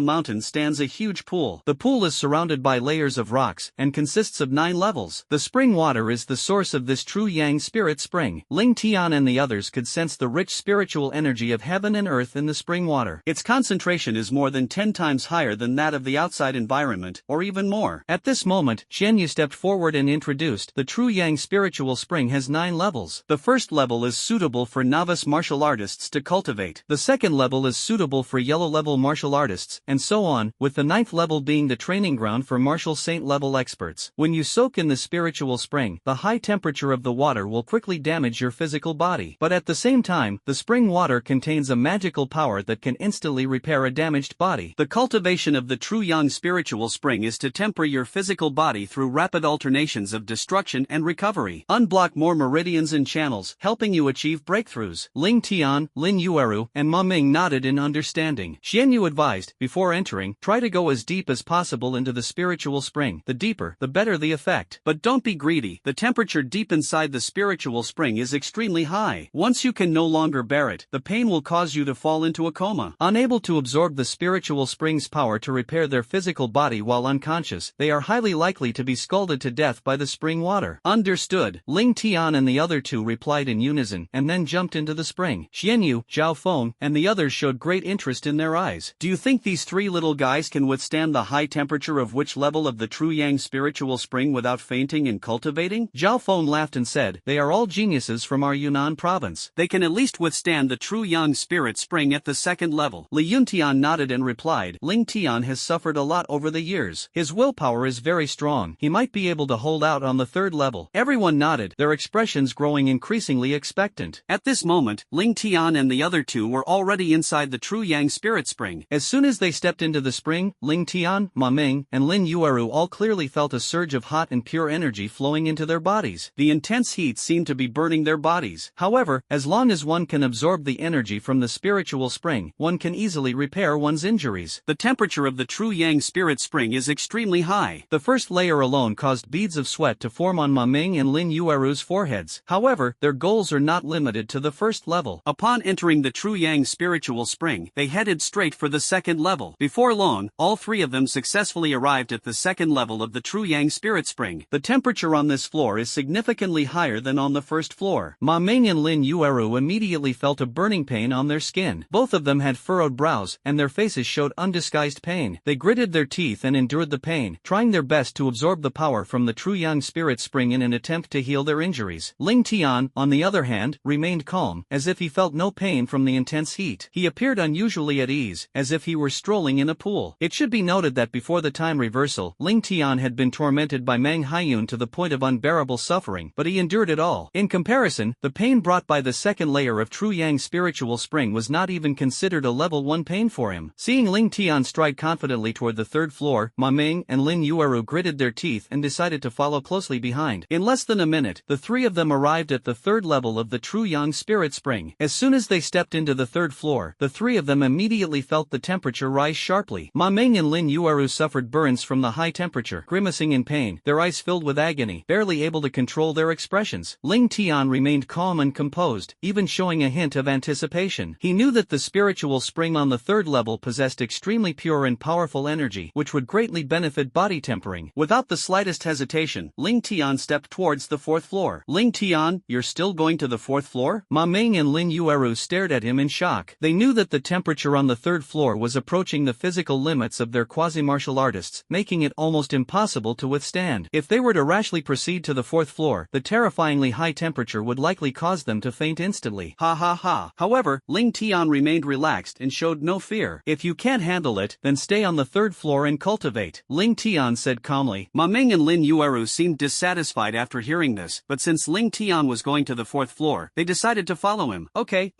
mountain stands a huge pool.
The pool is surrounded by layers of rocks and consists of 9 levels. The spring water is the source of this True Yang Spirit Spring. Ling Tian and the others could sense the rich spiritual energy of heaven and earth in the spring water.
Its concentration is more than 10 times higher than that of the outside environment, or even more.
At this moment, Xianyu stepped forward and introduced, the True Yang Spiritual Spring has 9 levels.
The first level is suitable for novice martial artists to cultivate.
The second level is suitable for yellow level martial artists, and so on, with the 9th level being the training ground for martial saint level experts. When you soak in the spiritual spring, the high temperature of the water will quickly damage your physical body. But at the same time, the spring water contains a magical power that can instantly repair a damaged body.
The cultivation of the True Yang Spiritual Spring is to temper your physical body through rapid alternations of destruction and recovery. Unblock more meridians and channels, helping you achieve breakthroughs.
Ling Tian, Lin Yueru, and Ma Ming nodded in understanding. Xianyu advised, before entering, try to go as deep as possible into the spiritual spring. The deeper, the better the effect.
But don't be greedy. The temperature deep inside the spiritual spring is extremely high. Once you can no longer bear it, the pain will cause you to fall into a coma.
Unable to absorb the spiritual spring's power to repair their physical body while unconscious, they are highly likely to be scalded to death by the spring water.
Understood.
Ling Tian and the other two replied in unison, and then jumped into the spring. Xianyu, Zhao Feng, and the others showed great interest in their eyes.
Do you think these 3 little guys can withstand the high temperature of which level of the True Yang Spiritual Spring without fainting and cultivating?
Zhao Feng laughed and said, they are all geniuses from our Yunnan province.
They can at least withstand the True Yang Spirit Spring at the 2nd level.
Li Yuntian nodded and replied, Ling Tian has suffered a lot over the years. His willpower is very strong. He might be able to hold out on the 3rd level. Everyone nodded, their expressions growing increasingly expectant.
At this moment, Ling Tian and the other two were already inside the True Yang Spirit Spring.
As soon as they stepped into the spring, Ling Tian, Ma Ming, and Lin Yueru all clearly felt a surge of hot and pure energy flowing into their bodies.
The intense heat seemed to be burning their bodies.
However, as long as one can absorb the energy from the spiritual spring, one can easily repair one's injuries.
The temperature of the True Yang Spirit Spring is extremely high.
The first layer alone caused beads of sweat to form on Ma Ming and Lin Yueru's foreheads. However, their goals are not limited to the first level.
Upon entering the True Yang Spiritual Spring, they headed straight for the 2nd level. Before long, all 3 of them successfully arrived at the 2nd level of the True Yang Spirit Spring. The temperature on this floor is significantly higher than on the first floor.
Ma Ming and Lin Yueru immediately felt a burning pain on their skin. Both of them had furrowed brows, and their faces showed undisguised pain. They gritted their teeth and endured the pain, trying their best to absorb the power from the True Yang Spirit Spring in an attempt to heal their injuries. Ling Tian, on the other hand, remained calm, as if he felt no pain from the intense heat. He appeared unusually at ease, as if he were strolling in a pool. It should be noted that before the time reversal, Ling Tian had been tormented by Meng Haiyun to the point of unbearable suffering, but he endured it all. In comparison, the pain brought by the 2nd layer of True Yang Spiritual Spring was not even considered a level 1 pain for him. Seeing Ling Tian stride confidently toward the 3rd floor, Ma Ming and Lin Yueru gritted their teeth and decided to follow closely behind. In less than a minute, the 3 of them arrived at the 3rd level of the True Yang Spirit Spring. As soon as they stepped into the 3rd floor, the 3 of them immediately felt the temperature rise sharply. Ma Ming and Lin Yueru suffered burns from the high temperature, grimacing in pain, their eyes filled with agony, barely able to control their expressions. Ling Tian remained calm and composed, even showing a hint of anticipation. He knew that the spiritual spring on the 3rd level possessed extremely pure and powerful energy, which would greatly benefit body tempering.
Without the slightest hesitation, Ling Tian stepped towards the 4th floor. Ling Tian, you're still going to the 4th floor?
Ma Ming and Lin Yueru stared at him in shock. They knew that the temperature on the 3rd floor was approaching the physical limits of their quasi-martial artists, making it almost impossible to withstand. If they were to rashly proceed to the 4th floor, the terrifyingly high temperature would likely cause them to faint instantly.
Ha ha ha. However, Ling Tian remained relaxed and showed no fear.
If you can't handle it, then stay on the 3rd floor and cultivate, Ling Tian said calmly.
Ma Ming and Lin Yueru seemed dissatisfied after hearing this, but since Ling Tian was going to the 4th floor, they decided to follow him.
Okay.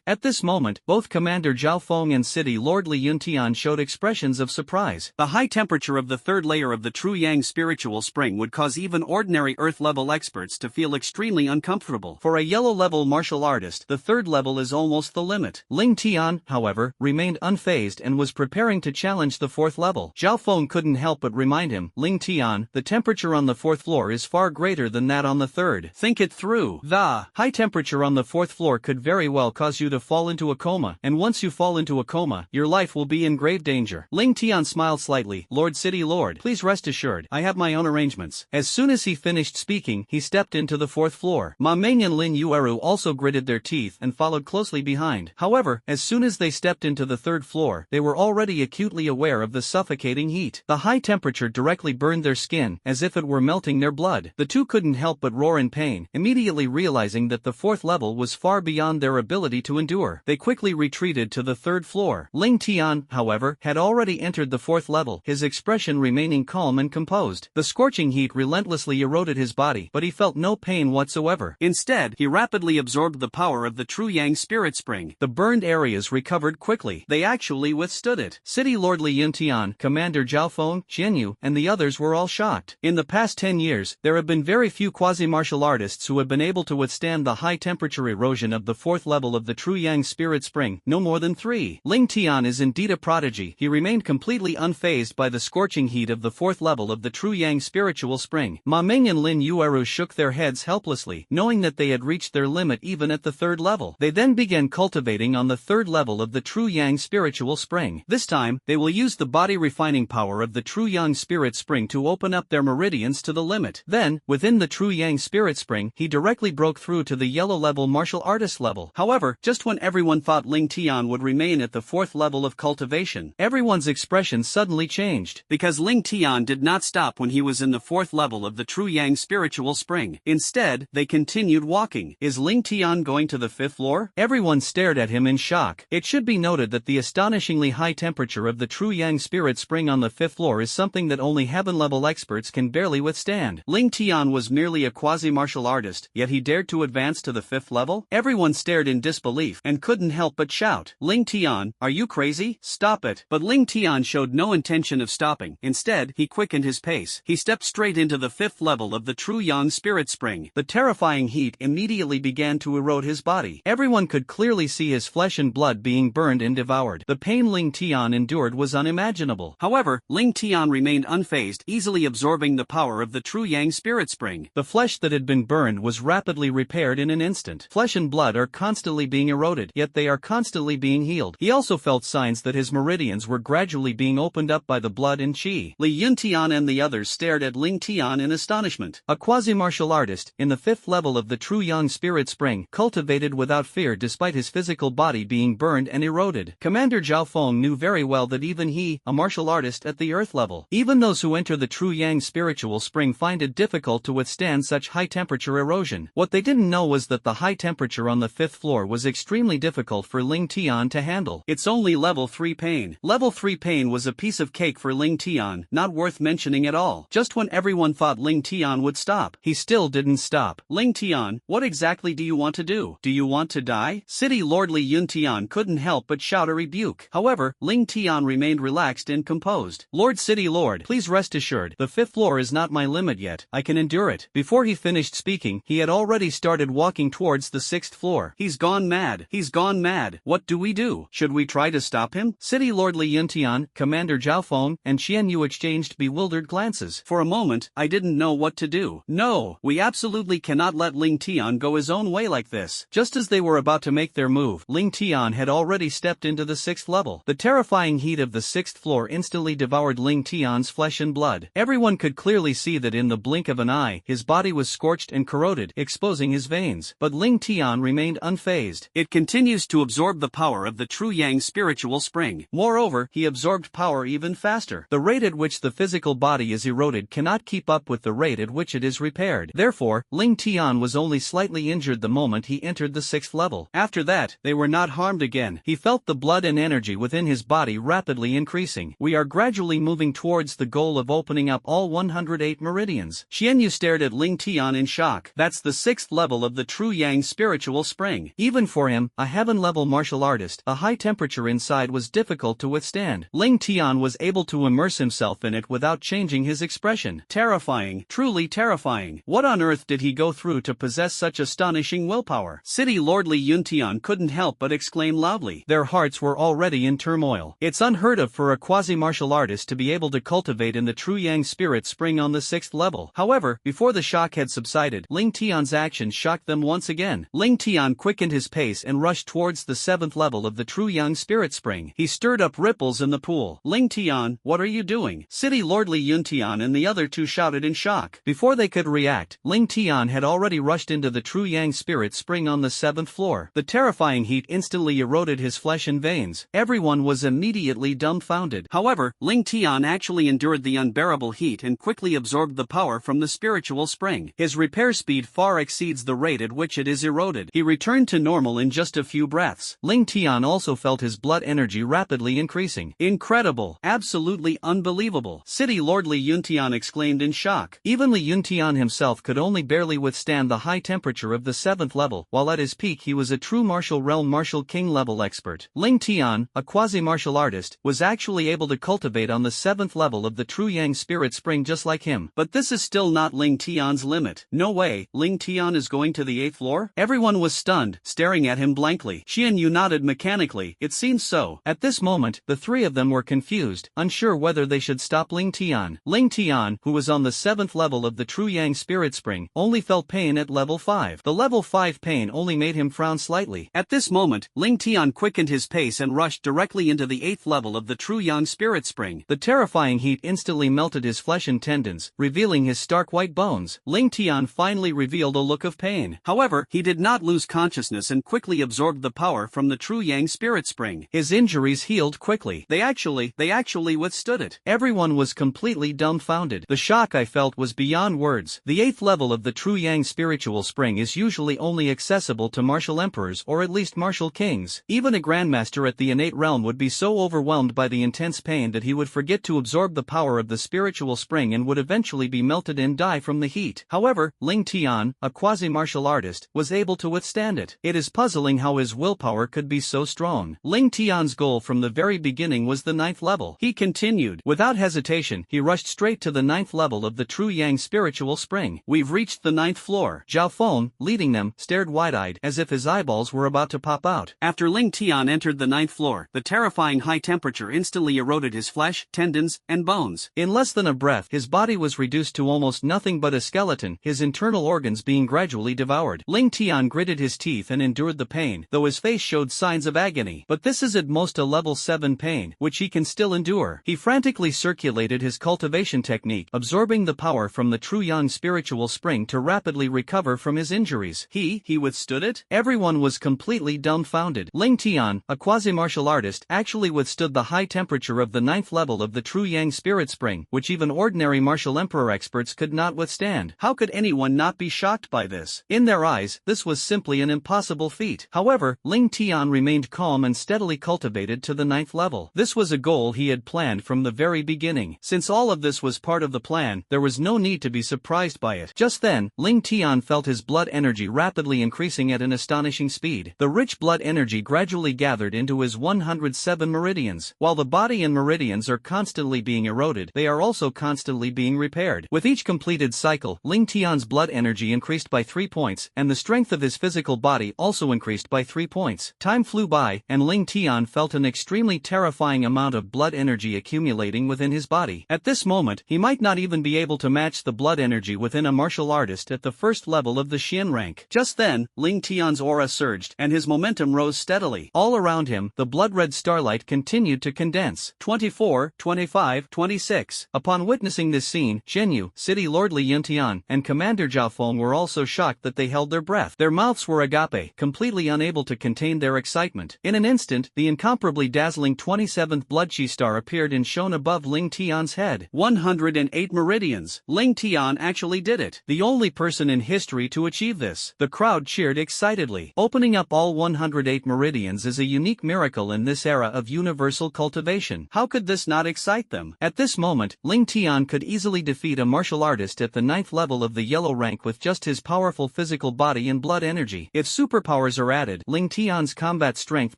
At this moment, both Commander Zhao Feng and City Lord Li Yuntian showed expressions of surprise.
surprise. The high temperature of the third layer of the true Yang spiritual spring would cause even ordinary Earth-level experts to feel extremely uncomfortable. For a yellow-level martial artist, the third level is almost the limit. Ling Tian, however, remained unfazed and was preparing to challenge the fourth level. Zhao Feng couldn't help but remind him, Ling Tian, the temperature on the fourth floor is far greater than that on the third. Think it through. The high temperature on the fourth floor could very well cause you to fall into a coma, and once you fall into a coma, your life will be in grave danger. Ling Tian smiled slightly. Lord City Lord, please rest assured, I have my own arrangements. As soon as he finished speaking, he stepped into the fourth floor. Ma Meng and Lin Yueru also gritted their teeth and followed closely behind. However, as soon as they stepped into the third floor, they were already acutely aware of the suffocating heat. The high temperature directly burned their skin, as if it were melting their blood. The two couldn't help but roar in pain, immediately realizing that the fourth level was far beyond their ability to endure. They quickly retreated to the third floor. Ling Tian, however, had already entered the fourth level, his expression remaining calm and composed. The scorching heat relentlessly eroded his body, but he felt no pain whatsoever. Instead, he rapidly absorbed the power of the true Yang spirit spring. The burned areas recovered quickly. They actually withstood it. City Lord Li Yuntian, Commander Zhao Feng, Xianyu, and the others were all shocked. In the past 10 years, there have been very few quasi-martial artists who have been able to withstand the high-temperature erosion of the fourth level of the true Yang spirit spring, no more than 3. Ling Tian is indeed a prodigy. He remained completely unfazed by the scorching heat of the fourth level of the true Yang spiritual spring. Ma Meng and Lin Yueru shook their heads helplessly, knowing that they had reached their limit even at the third level. They then began cultivating on the third level of the true Yang spiritual spring. This time, they will use the body refining power of the true Yang spirit spring to open up their meridians to the limit. Then, within the true Yang spirit spring, he directly broke through to the yellow level martial artist level. However, just when everyone thought Ling Tian would remain at the fourth level of cultivation, everyone's expression suddenly changed. Because Ling Tian did not stop when he was in the fourth level of the true Yang spiritual spring. Instead, they continued walking. Is Ling Tian going to the fifth floor? Everyone stared at him in shock. It should be noted that the astonishingly high temperature of the true Yang spirit spring on the fifth floor is something that only heaven-level experts can barely withstand. Ling Tian was merely a quasi-martial artist, yet he dared to advance to the fifth level? Everyone stared in disbelief and couldn't help but shout, Ling Tian, are you crazy? Stop it. But Ling Tian showed no intention of stopping. Instead, he quickened his pace. He stepped straight into the fifth level of the true Yang spirit spring. The terrifying heat immediately began to erode his body. Everyone could clearly see his flesh and blood being burned and devoured. The pain Ling Tian endured was unimaginable. However, Ling Tian remained unfazed, easily absorbing the power of the true Yang spirit spring. The flesh that had been burned was rapidly repaired in an instant. Flesh and blood are constantly being eroded, yet they are constantly being healed. He also felt signs that his meridians were gradually being opened up by the blood and qi. Li Yuntian and the others stared at Ling Tian in astonishment. A quasi-martial artist, in the fifth level of the true Yang spirit spring, cultivated without fear despite his physical body being burned and eroded. Commander Zhao Feng knew very well that even he, a martial artist at the earth level, even those who enter the true Yang spiritual spring find it difficult to withstand such high-temperature erosion. What they didn't know was that the high temperature on the fifth floor was extremely difficult for Ling Tian to handle. It's only level 3 pain. Level 3 pain was a piece of cake for Ling Tian, not worth mentioning at all. Just when everyone thought Ling Tian would stop, he still didn't stop. Ling Tian, what exactly do you want to do? Do you want to die? City Lord Li Yuntian couldn't help but shout a rebuke. However, Ling Tian remained relaxed and composed. Lord City Lord, please rest assured, the fifth floor is not my limit yet. I can endure it. Before he finished speaking, he had already started walking towards the sixth floor. He's gone mad. He's gone mad. What do we do? Should we try to stop him? City Lord Li Yuntian, Commander Zhao Feng, and Xianyu exchanged bewildered glances. For a moment, I didn't know what to do. No, we absolutely cannot let Ling Tian go his own way like this. Just as they were about to make their move, Ling Tian had already stepped into the sixth level. The terrifying heat of the sixth floor instantly devoured Ling Tian's flesh and blood. Everyone could clearly see that in the blink of an eye, his body was scorched and corroded, exposing his veins. But Ling Tian remained unfazed. It continues to absorb the power of the true Yang spiritual spring. Moreover, he absorbed power even faster. The rate at which the physical body is eroded cannot keep up with the rate at which it is repaired. Therefore, Ling Tian was only slightly injured the moment he entered the sixth level. After that, they were not harmed again. He felt the blood and energy within his body rapidly increasing. We are gradually moving towards the goal of opening up all 108 meridians. Xianyu stared at Ling Tian in shock. That's the sixth level of the true Yang spiritual spring. Even for him, a heaven-level martial artist, a high temperature inside was difficult to withstand. Ling Tian was able to immerse himself in it without changing his expression. Terrifying, truly terrifying. What on earth did he go through to possess such astonishing willpower? City Lord Li Yuntian couldn't help but exclaim loudly. Their hearts were already in turmoil. It's unheard of for a quasi-martial artist to be able to cultivate in the true Yang Spirit Spring on the 6th level. However, before the shock had subsided, Ling Tian's actions shocked them once again. Ling Tian quickened his pace and rushed towards the 7th level of the true Yang Spirit Spring. He stirred up ripples in the pool. Ling Tian, what are you doing? City Lord Li Yuntian and the other two shouted in shock. Before they could react, Ling Tian had already rushed into the true Yang Spirit Spring on the 7th floor. The terrifying heat instantly eroded his flesh and veins. Everyone was immediately dumbfounded. However, Ling Tian actually endured the unbearable heat and quickly absorbed the power from the spiritual spring. His repair speed far exceeds the rate at which it is eroded. He returned to normal in just a few breaths. Ling Tian also felt his blood energy rapidly increasing. Incredible! Absolutely unbelievable! City Lord Li Yuntian exclaimed in shock. Even Li Yuntian himself could only barely withstand the high temperature of the 7th level, while at his peak he was a true martial realm martial king level expert. Ling Tian, a quasi-martial artist, was actually able to cultivate on the 7th level of the true Yang Spirit Spring just like him. But this is still not Ling Tian's limit. No way, Ling Tian is going to the 8th floor? Everyone was stunned, staring at him blankly. Xian Yu nodded mechanically. It seems so. At this moment, the three of them were confused, unsure whether they should stop Ling Tian. Ling Tian, who was on the 7th level of the true Yang Spirit Spring, only felt pain at level 5. The level 5 pain only made him frown slightly. At this moment, Ling Tian quickened his pace and rushed directly into the 8th level of the true Yang Spirit Spring. The terrifying heat instantly melted his flesh and tendons, revealing his stark white bones. Ling Tian finally revealed a look of pain. However, he did not lose consciousness and quickly absorbed the power from the true Yang Spirit Spring. His injuries healed quickly. They actually withstood it. Everyone was completely dumbfounded. The shock I felt was beyond words. The 8th level of the true Yang Spiritual Spring is usually only accessible to martial emperors or at least martial kings. Even a grandmaster at the innate realm would be so overwhelmed by the intense pain that he would forget to absorb the power of the spiritual spring and would eventually be melted and die from the heat. However, Ling Tian, a quasi-martial artist, was able to withstand it. It is puzzling how his willpower could be so strong. Ling Tian's goal from the very beginning was the 9th level. He continued. Without hesitation, he rushed straight to the 9th level of the true Yang Spiritual Spring. We've reached the 9th floor. Zhao Feng, leading them, stared wide-eyed, as if his eyeballs were about to pop out. After Ling Tian entered the 9th floor, the terrifying high temperature instantly eroded his flesh, tendons, and bones. In less than a breath, his body was reduced to almost nothing but a skeleton, his internal organs being gradually devoured. Ling Tian gritted his teeth and endured the pain, though his face showed signs of agony. But this is at most a level 7 pain, which he can still endure. He frantically circulated his cultivation technique, absorbing the power from the true Yang Spiritual Spring to rapidly recover from his injuries. He withstood it? Everyone was completely dumbfounded. Ling Tian, a quasi-martial artist, actually withstood the high temperature of the 9th level of the true Yang Spirit Spring, which even ordinary martial emperor experts could not withstand. How could anyone not be shocked by this? In their eyes, this was simply an impossible feat. However, Ling Tian remained calm and steadily cultivated to the 9th level. This was a goal he had planned from the very beginning. Since all of this was part of the plan, there was no need to be surprised by it. Just then, Ling Tian felt his blood energy rapidly increasing at an astonishing speed. The rich blood energy gradually gathered into his 107 meridians. While the body and meridians are constantly being eroded, they are also constantly being repaired. With each completed cycle, Ling Tian's blood energy increased by 3 points, and the strength of his physical body also increased by 3 points. Time flew by, and Ling Tian felt an extremely terrifying amount of blood energy accumulating within his body. At this moment, he might not even be able to match the blood energy within a martial artist at the first level of the Xian rank. Just then, Ling Tian's aura surged, and his momentum rose steadily. All around him, the blood-red starlight continued to condense. 24, 25, 26. Upon witnessing this scene, Xian Yu, City Lord Li Yuntian, and Commander Zhao Feng were also shocked that they held their breath. Their mouths were agape, completely unable to contain their excitement. In an instant, the incomparably dazzling 27th blood chi star appeared and shone above Ling Tian's head. 108 meridians. Ling Tian actually did it. The only person in history to achieve this. The crowd cheered excitedly. Opening up all 108 meridians is a unique miracle in this era of universal cultivation. How could this not excite them? At this moment, Ling Tian could easily defeat a martial artist at the 9th level of the yellow rank with just his powerful physical body and blood energy. If superpowers are added, Ling Tian's combat strength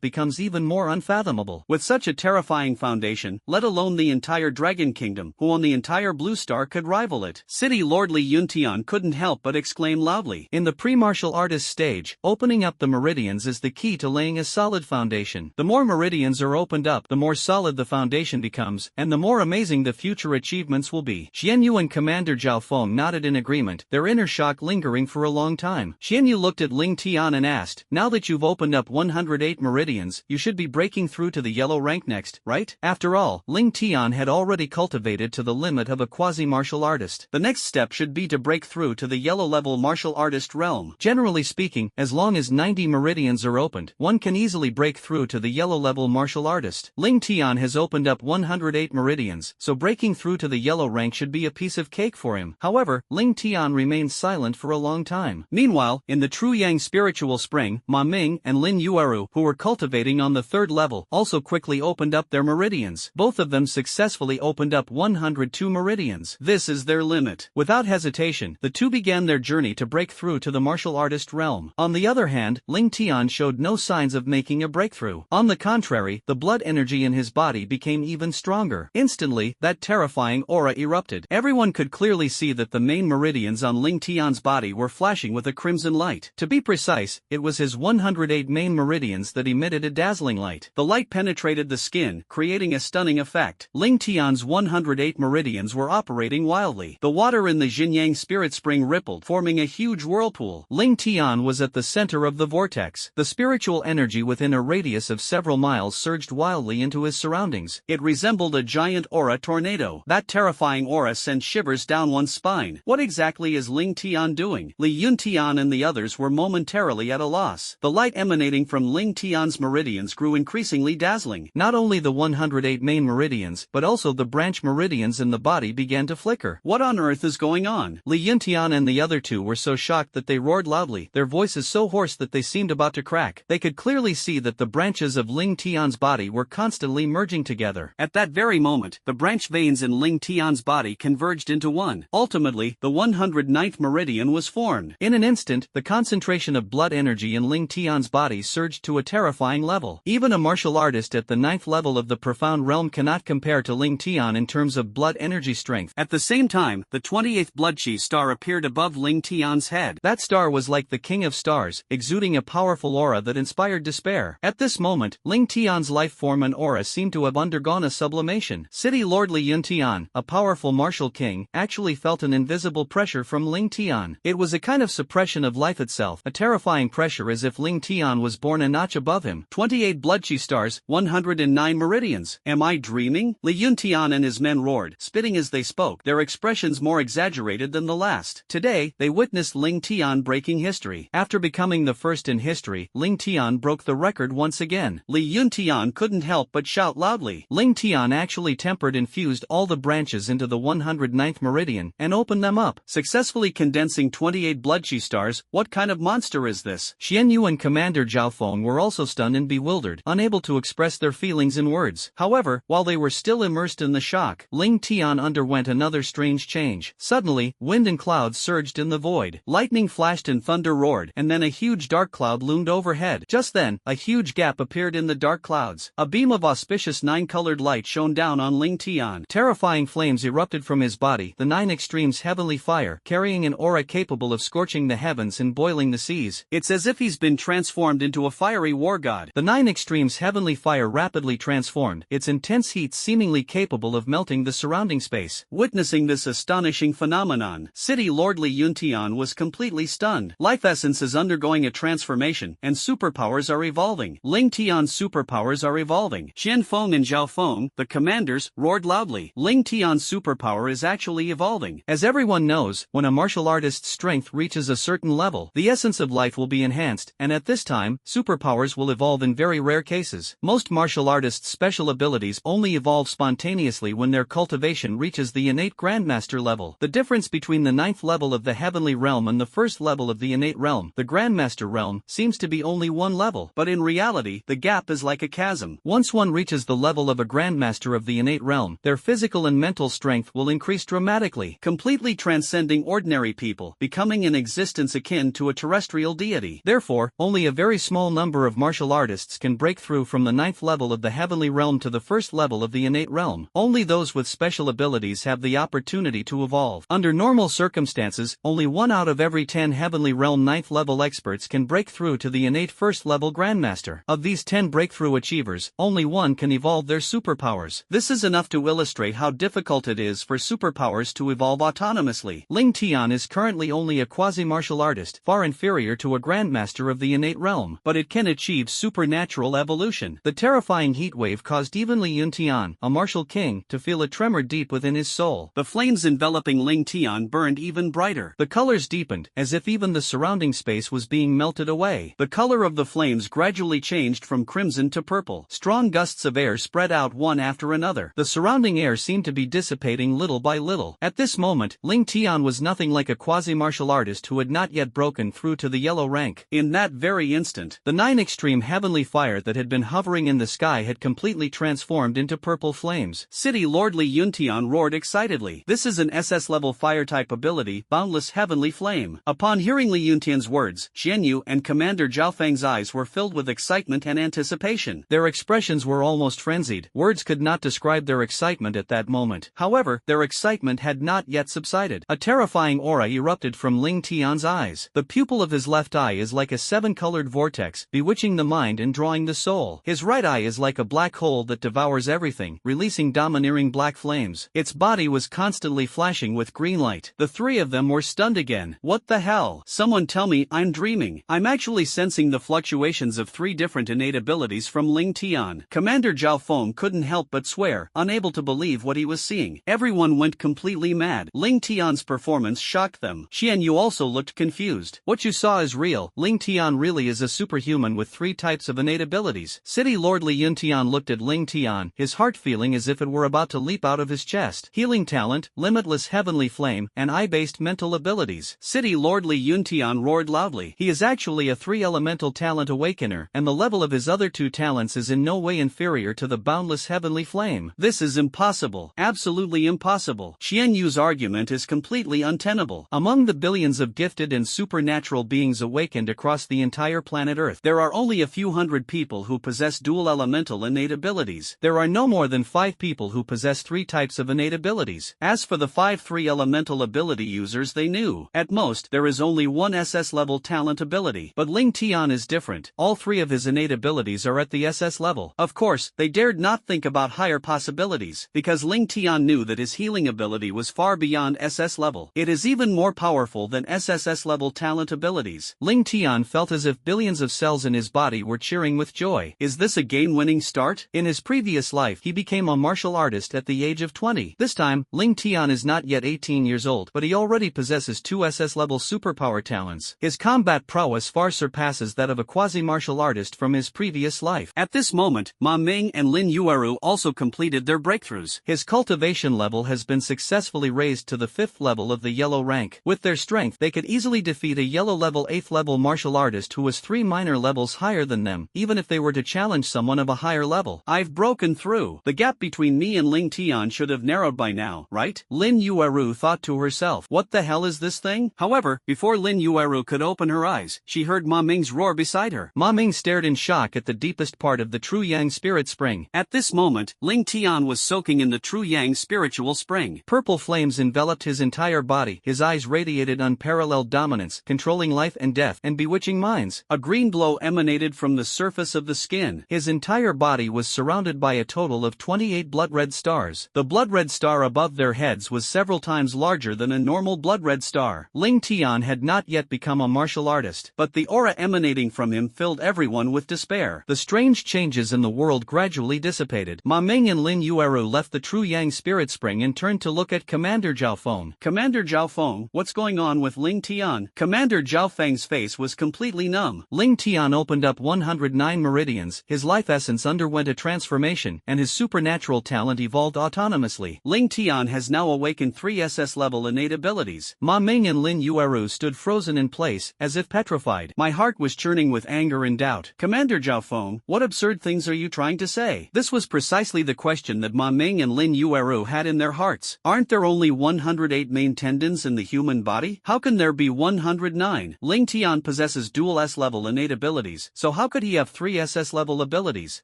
becomes even more unfathomable. With such a terrifying foundation, let alone the entire Dragon Kingdom, who on the entire Blue Star could rival it. City Lord Li Yuntian couldn't help but exclaim loudly.
In the pre-martial artist stage, opening up the meridians is the key to laying a solid foundation. The more meridians are opened up, the more solid the foundation becomes, and the more amazing the future achievements will be. Xianyu and Commander Zhao Feng nodded in agreement, their inner shock lingering for a long time. Xianyu looked at Ling Tian and asked, "Now that you've opened up 108 meridians, you should be breaking through to the yellow rank next, right?" After all, Ling Tian had already cultivated to the limit of a quasi-martial artist.
The next step should be to break through to the yellow-level martial artist realm.
Generally speaking, as long as 90 meridians are opened, one can easily break through to the yellow-level martial artist. Ling Tian has opened up 108 meridians, so breaking through to the yellow rank should be a piece of cake for him. However, Ling Tian remained silent for a long time.
Meanwhile, in the True Yang spiritual spring, Ma Ming and Lin Yueru, who were cultivating on the third level, also quickly opened up their meridians. Both of them successfully opened up 102 meridians. This is their limit. Without hesitation, the two began their journey to break through to the martial artist realm. On the other hand, Ling Tian showed no signs of making a breakthrough. On the contrary, the blood energy in his body became even stronger. Instantly, that terrifying aura erupted. Everyone could clearly see that the main meridians on Ling Tian's body were flashing with a crimson light. To be precise, it was his 108 main meridians that emitted a dazzling light. The light penetrated the skin, creating a stunning effect. Ling Tian's 108 meridians were operating wildly. The water in the Xinyang spirit spring rippled, forming a huge whirlpool.
Ling Tian was at the center of the vortex. The spiritual energy within a radius of several miles surged wildly into his surroundings.
It resembled a giant aura tornado. That terrifying aura sent shivers down one's spine. What exactly is Ling Tian doing? Li Yuntian and the others were momentarily at a loss. The light emanating from Ling Tian's meridians grew increasingly dazzling.
Not only the 108 main meridians, but also the branch meridians in the body began to flicker.
What on earth is going on?
Li Yuntian and the other two were so shocked that they roared loudly, their voices so hoarse that they seemed about to crack. They could clearly see that the branches of Ling Tian's body were constantly merging together.
At that very moment, the branch veins in Ling Tian's body converged into one. Ultimately, the 109th meridian was formed.
In an instant, the concentration of blood energy in Ling Tian's body surged to a terrifying level. Even a martial artist at the 9th level of the profound realm cannot compare to Ling Tian in terms of blood energy strength.
At the same time, the 28th blood chi star appeared above Ling Tian's head.
That star was like the king of stars, exuding a powerful aura that inspired despair. At this moment, Ling Tian's life form and aura seemed to have undergone a sublimation. City Lord Li Yuntian, a powerful martial king, actually felt an invisible pressure from Ling Tian. It was a kind of suppression of life itself, a terrifying pressure as if Ling Tian was born a notch above him.
28 blood chi stars, 109 meridians. Am I dreaming? Li Yuntian and his men roared, spitting as they spoke, their expressions more exaggerated than the last. Today, they witnessed Ling Tian breaking history. After becoming the first in history, Ling Tian broke the record once again. Li Yuntian couldn't help but shout loudly.
Ling Tian actually tempered and fused all the branches into the 109th meridian and opened them up,
successfully condensing 28 blood chi stars. What kind of monster is this?
Xianyu and Commander Zhao Feng were also stunned and bewildered, unable to express their feelings in words. However, while they were still immersed in the shock, Ling Tian underwent another strange change. Suddenly, wind and clouds surged in the void. Lightning flashed and thunder roared, and then a huge dark cloud loomed overhead. Just then, a huge gap appeared in the dark clouds. A beam of auspicious 9-colored light shone down on Ling Tian. Terrifying flames erupted from his body, the 9 extremes heavenly fire, carrying an aura capable of scorching the heavens and boiling the seas.
It's as if he's been transformed into a fiery war god.
The 9 extremes heavenly fire rapidly transformed, its intense heat seemingly capable of melting the surrounding space.
Witnessing this astonishing phenomenon, City Lord Li Yuntian was completely stunned. Life essence is undergoing a transformation, and superpowers are evolving. Ling Tian's superpowers are evolving. Xian Feng and Zhao Feng, the commanders, roared loudly. Ling Tian's superpower is actually evolving.
As everyone knows, when a martial artist's strength reaches a certain level, the essence of life will be enhanced, and at this time, superpowers will evolve in very rare cases. Most martial artists' special abilities only evolve spontaneously when their cultivation reaches the innate grandmaster level. The difference between the 9th level of the heavenly realm and the 1st level of the innate realm, the grandmaster realm, seems to be only one level, but in reality, the gap is like a chasm. Once one reaches the level of a grandmaster of the innate realm, their physical and mental strength will increase dramatically,
completely transcending ordinary people, becoming an existence akin to a terrestrial deity.
Therefore, only a very small number of martial artists can break through from the 9th level of the heavenly realm realm to the first level of the innate realm. Only those with special abilities have the opportunity to evolve. Under normal circumstances, only 1 out of every 10 Heavenly Realm 9th level experts can break through to the innate first level Grandmaster. Of these 10 breakthrough achievers, only 1 can evolve their superpowers. This is enough to illustrate how difficult it is for superpowers to evolve autonomously. Ling Tian is currently only a quasi-martial artist, far inferior to a Grandmaster of the innate realm, but it can achieve supernatural evolution. The terrifying heatwave caused even Li Yuntian, a martial king, to feel a tremor deep within his soul. The flames enveloping Ling Tian burned even brighter. The colors deepened, as if even the surrounding space was being melted away. The color of the flames gradually changed from crimson to purple. Strong gusts of air spread out one after another. The surrounding air seemed to be dissipating little by little. At this moment, Ling Tian was nothing like a quasi-martial artist who had not yet broken through to the yellow rank. In that very instant, the 9 extreme heavenly fire that had been hovering in the sky had completely transformed into purple flames. City Lord Li Yuntian roared excitedly. This is an SS level fire type ability, Boundless Heavenly Flame. Upon hearing Li Yuntian's words, Xian Yu and Commander Zhao Feng's eyes were filled with excitement and anticipation. Their expressions were almost frenzied. Words could not describe their excitement at that moment. However, their excitement had not yet subsided. A terrifying aura erupted from Ling Tian's eyes. The pupil of his left eye is like a 7-colored vortex, bewitching the mind and drawing the soul. His right eye is like a black hole that devours everything, releasing domineering black flames. Its body was constantly flashing with green light. The 3 of them were stunned again. What the hell? Someone tell me I'm dreaming. I'm actually sensing the fluctuations of 3 different innate abilities from Ling Tian. Commander Zhao Feng couldn't help but swear, unable to believe what he was seeing. Everyone went completely mad. Ling Tian's performance shocked them. Xian Yu also looked confused. What you saw is real. Ling Tian really is a superhuman with 3 types of innate abilities. City Lord Li Yuntian looked at Ling Tian, his heart feeling as if it were about to leap out of his chest. Healing talent, limitless heavenly flame, and eye-based mental abilities. City Lord Li Yuntian roared loudly. He is actually a 3-elemental talent awakener, and the level of his other 2 talents is in no way inferior to the boundless heavenly flame. This is impossible. Absolutely impossible. Xian Yu's argument is completely untenable. Among the billions of gifted and supernatural beings awakened across the entire planet Earth, there are only a few hundred people who possess dual elemental innate abilities. There are no more than 5 people who possess 3 types of innate abilities. As for the 5 3-elemental ability users, they knew. At most, there is only 1 SS level talent ability. But Ling Tian is different. All 3 of his innate abilities are at the SS level. Of course, they dared not think about higher possibilities, because Ling Tian knew that his healing ability was far beyond SS level. It is even more powerful than SSS level talent abilities. Ling Tian felt as if billions of cells in his body were cheering with joy. Is this a game-winning start? In his previous life, he became a martial artist at the age of 20. This time, Ling Tian is not yet 18 years old, but he already possesses 2 SS level superpower talents. His combat prowess far surpasses that of a quasi-martial artist from his previous life. At this moment, Ma Ming and Lin Yueru also completed their breakthroughs. His cultivation level has been successfully raised to the 5th level of the yellow rank. With their strength, they could easily defeat a yellow level 8th level martial artist who was 3 minor levels higher than them, even if they were to challenge someone of a higher level. I've broken through. The gap between me and Ling Tian should have narrowed by now, right? Lin Yueru thought to herself. What the hell is this thing? However, before Lin Yueru could open her eyes, she heard Ma Ming's roar beside her. Ma Ming stared in shock at the deepest part of the True Yang spirit spring. At this moment, Ling Tian was soaking in the True Yang spiritual spring. Purple flames enveloped his entire body. His eyes radiated unparalleled dominance, controlling life and death, and bewitching minds. A green glow emanated from the surface of the skin. His entire body was surrounded by a total of 28 blood-red stars. The blood-red star above their heads was several times larger than a normal blood-red star. Ling Tian had not yet become a martial artist, but the aura emanating from him filled everyone with despair. The strange changes in the world gradually dissipated. Ma Ming and Lin Yueru left the True Yang spirit spring and turned to look at Commander Zhao Feng. Commander Zhao Feng, what's going on with Ling Tian? Commander Zhao Feng's face was completely numb. Ling Tian opened up 109 meridians, his life essence underwent a transformation, and his supernatural talent evolved autonomously. Ling Tian has now awakened 3 SS level innate abilities. Ma Ming and Lin Yueru stood frozen in place, as if petrified. My heart was churning with anger and doubt. Commander Zhao Feng, what absurd things are you trying to say? This was precisely the question that Ma Ming and Lin Yueru had in their hearts. Aren't there only 108 main tendons in the human body? How can there be 109? Ling Tian possesses dual S-level innate abilities, so how could he have 3 SS-level abilities?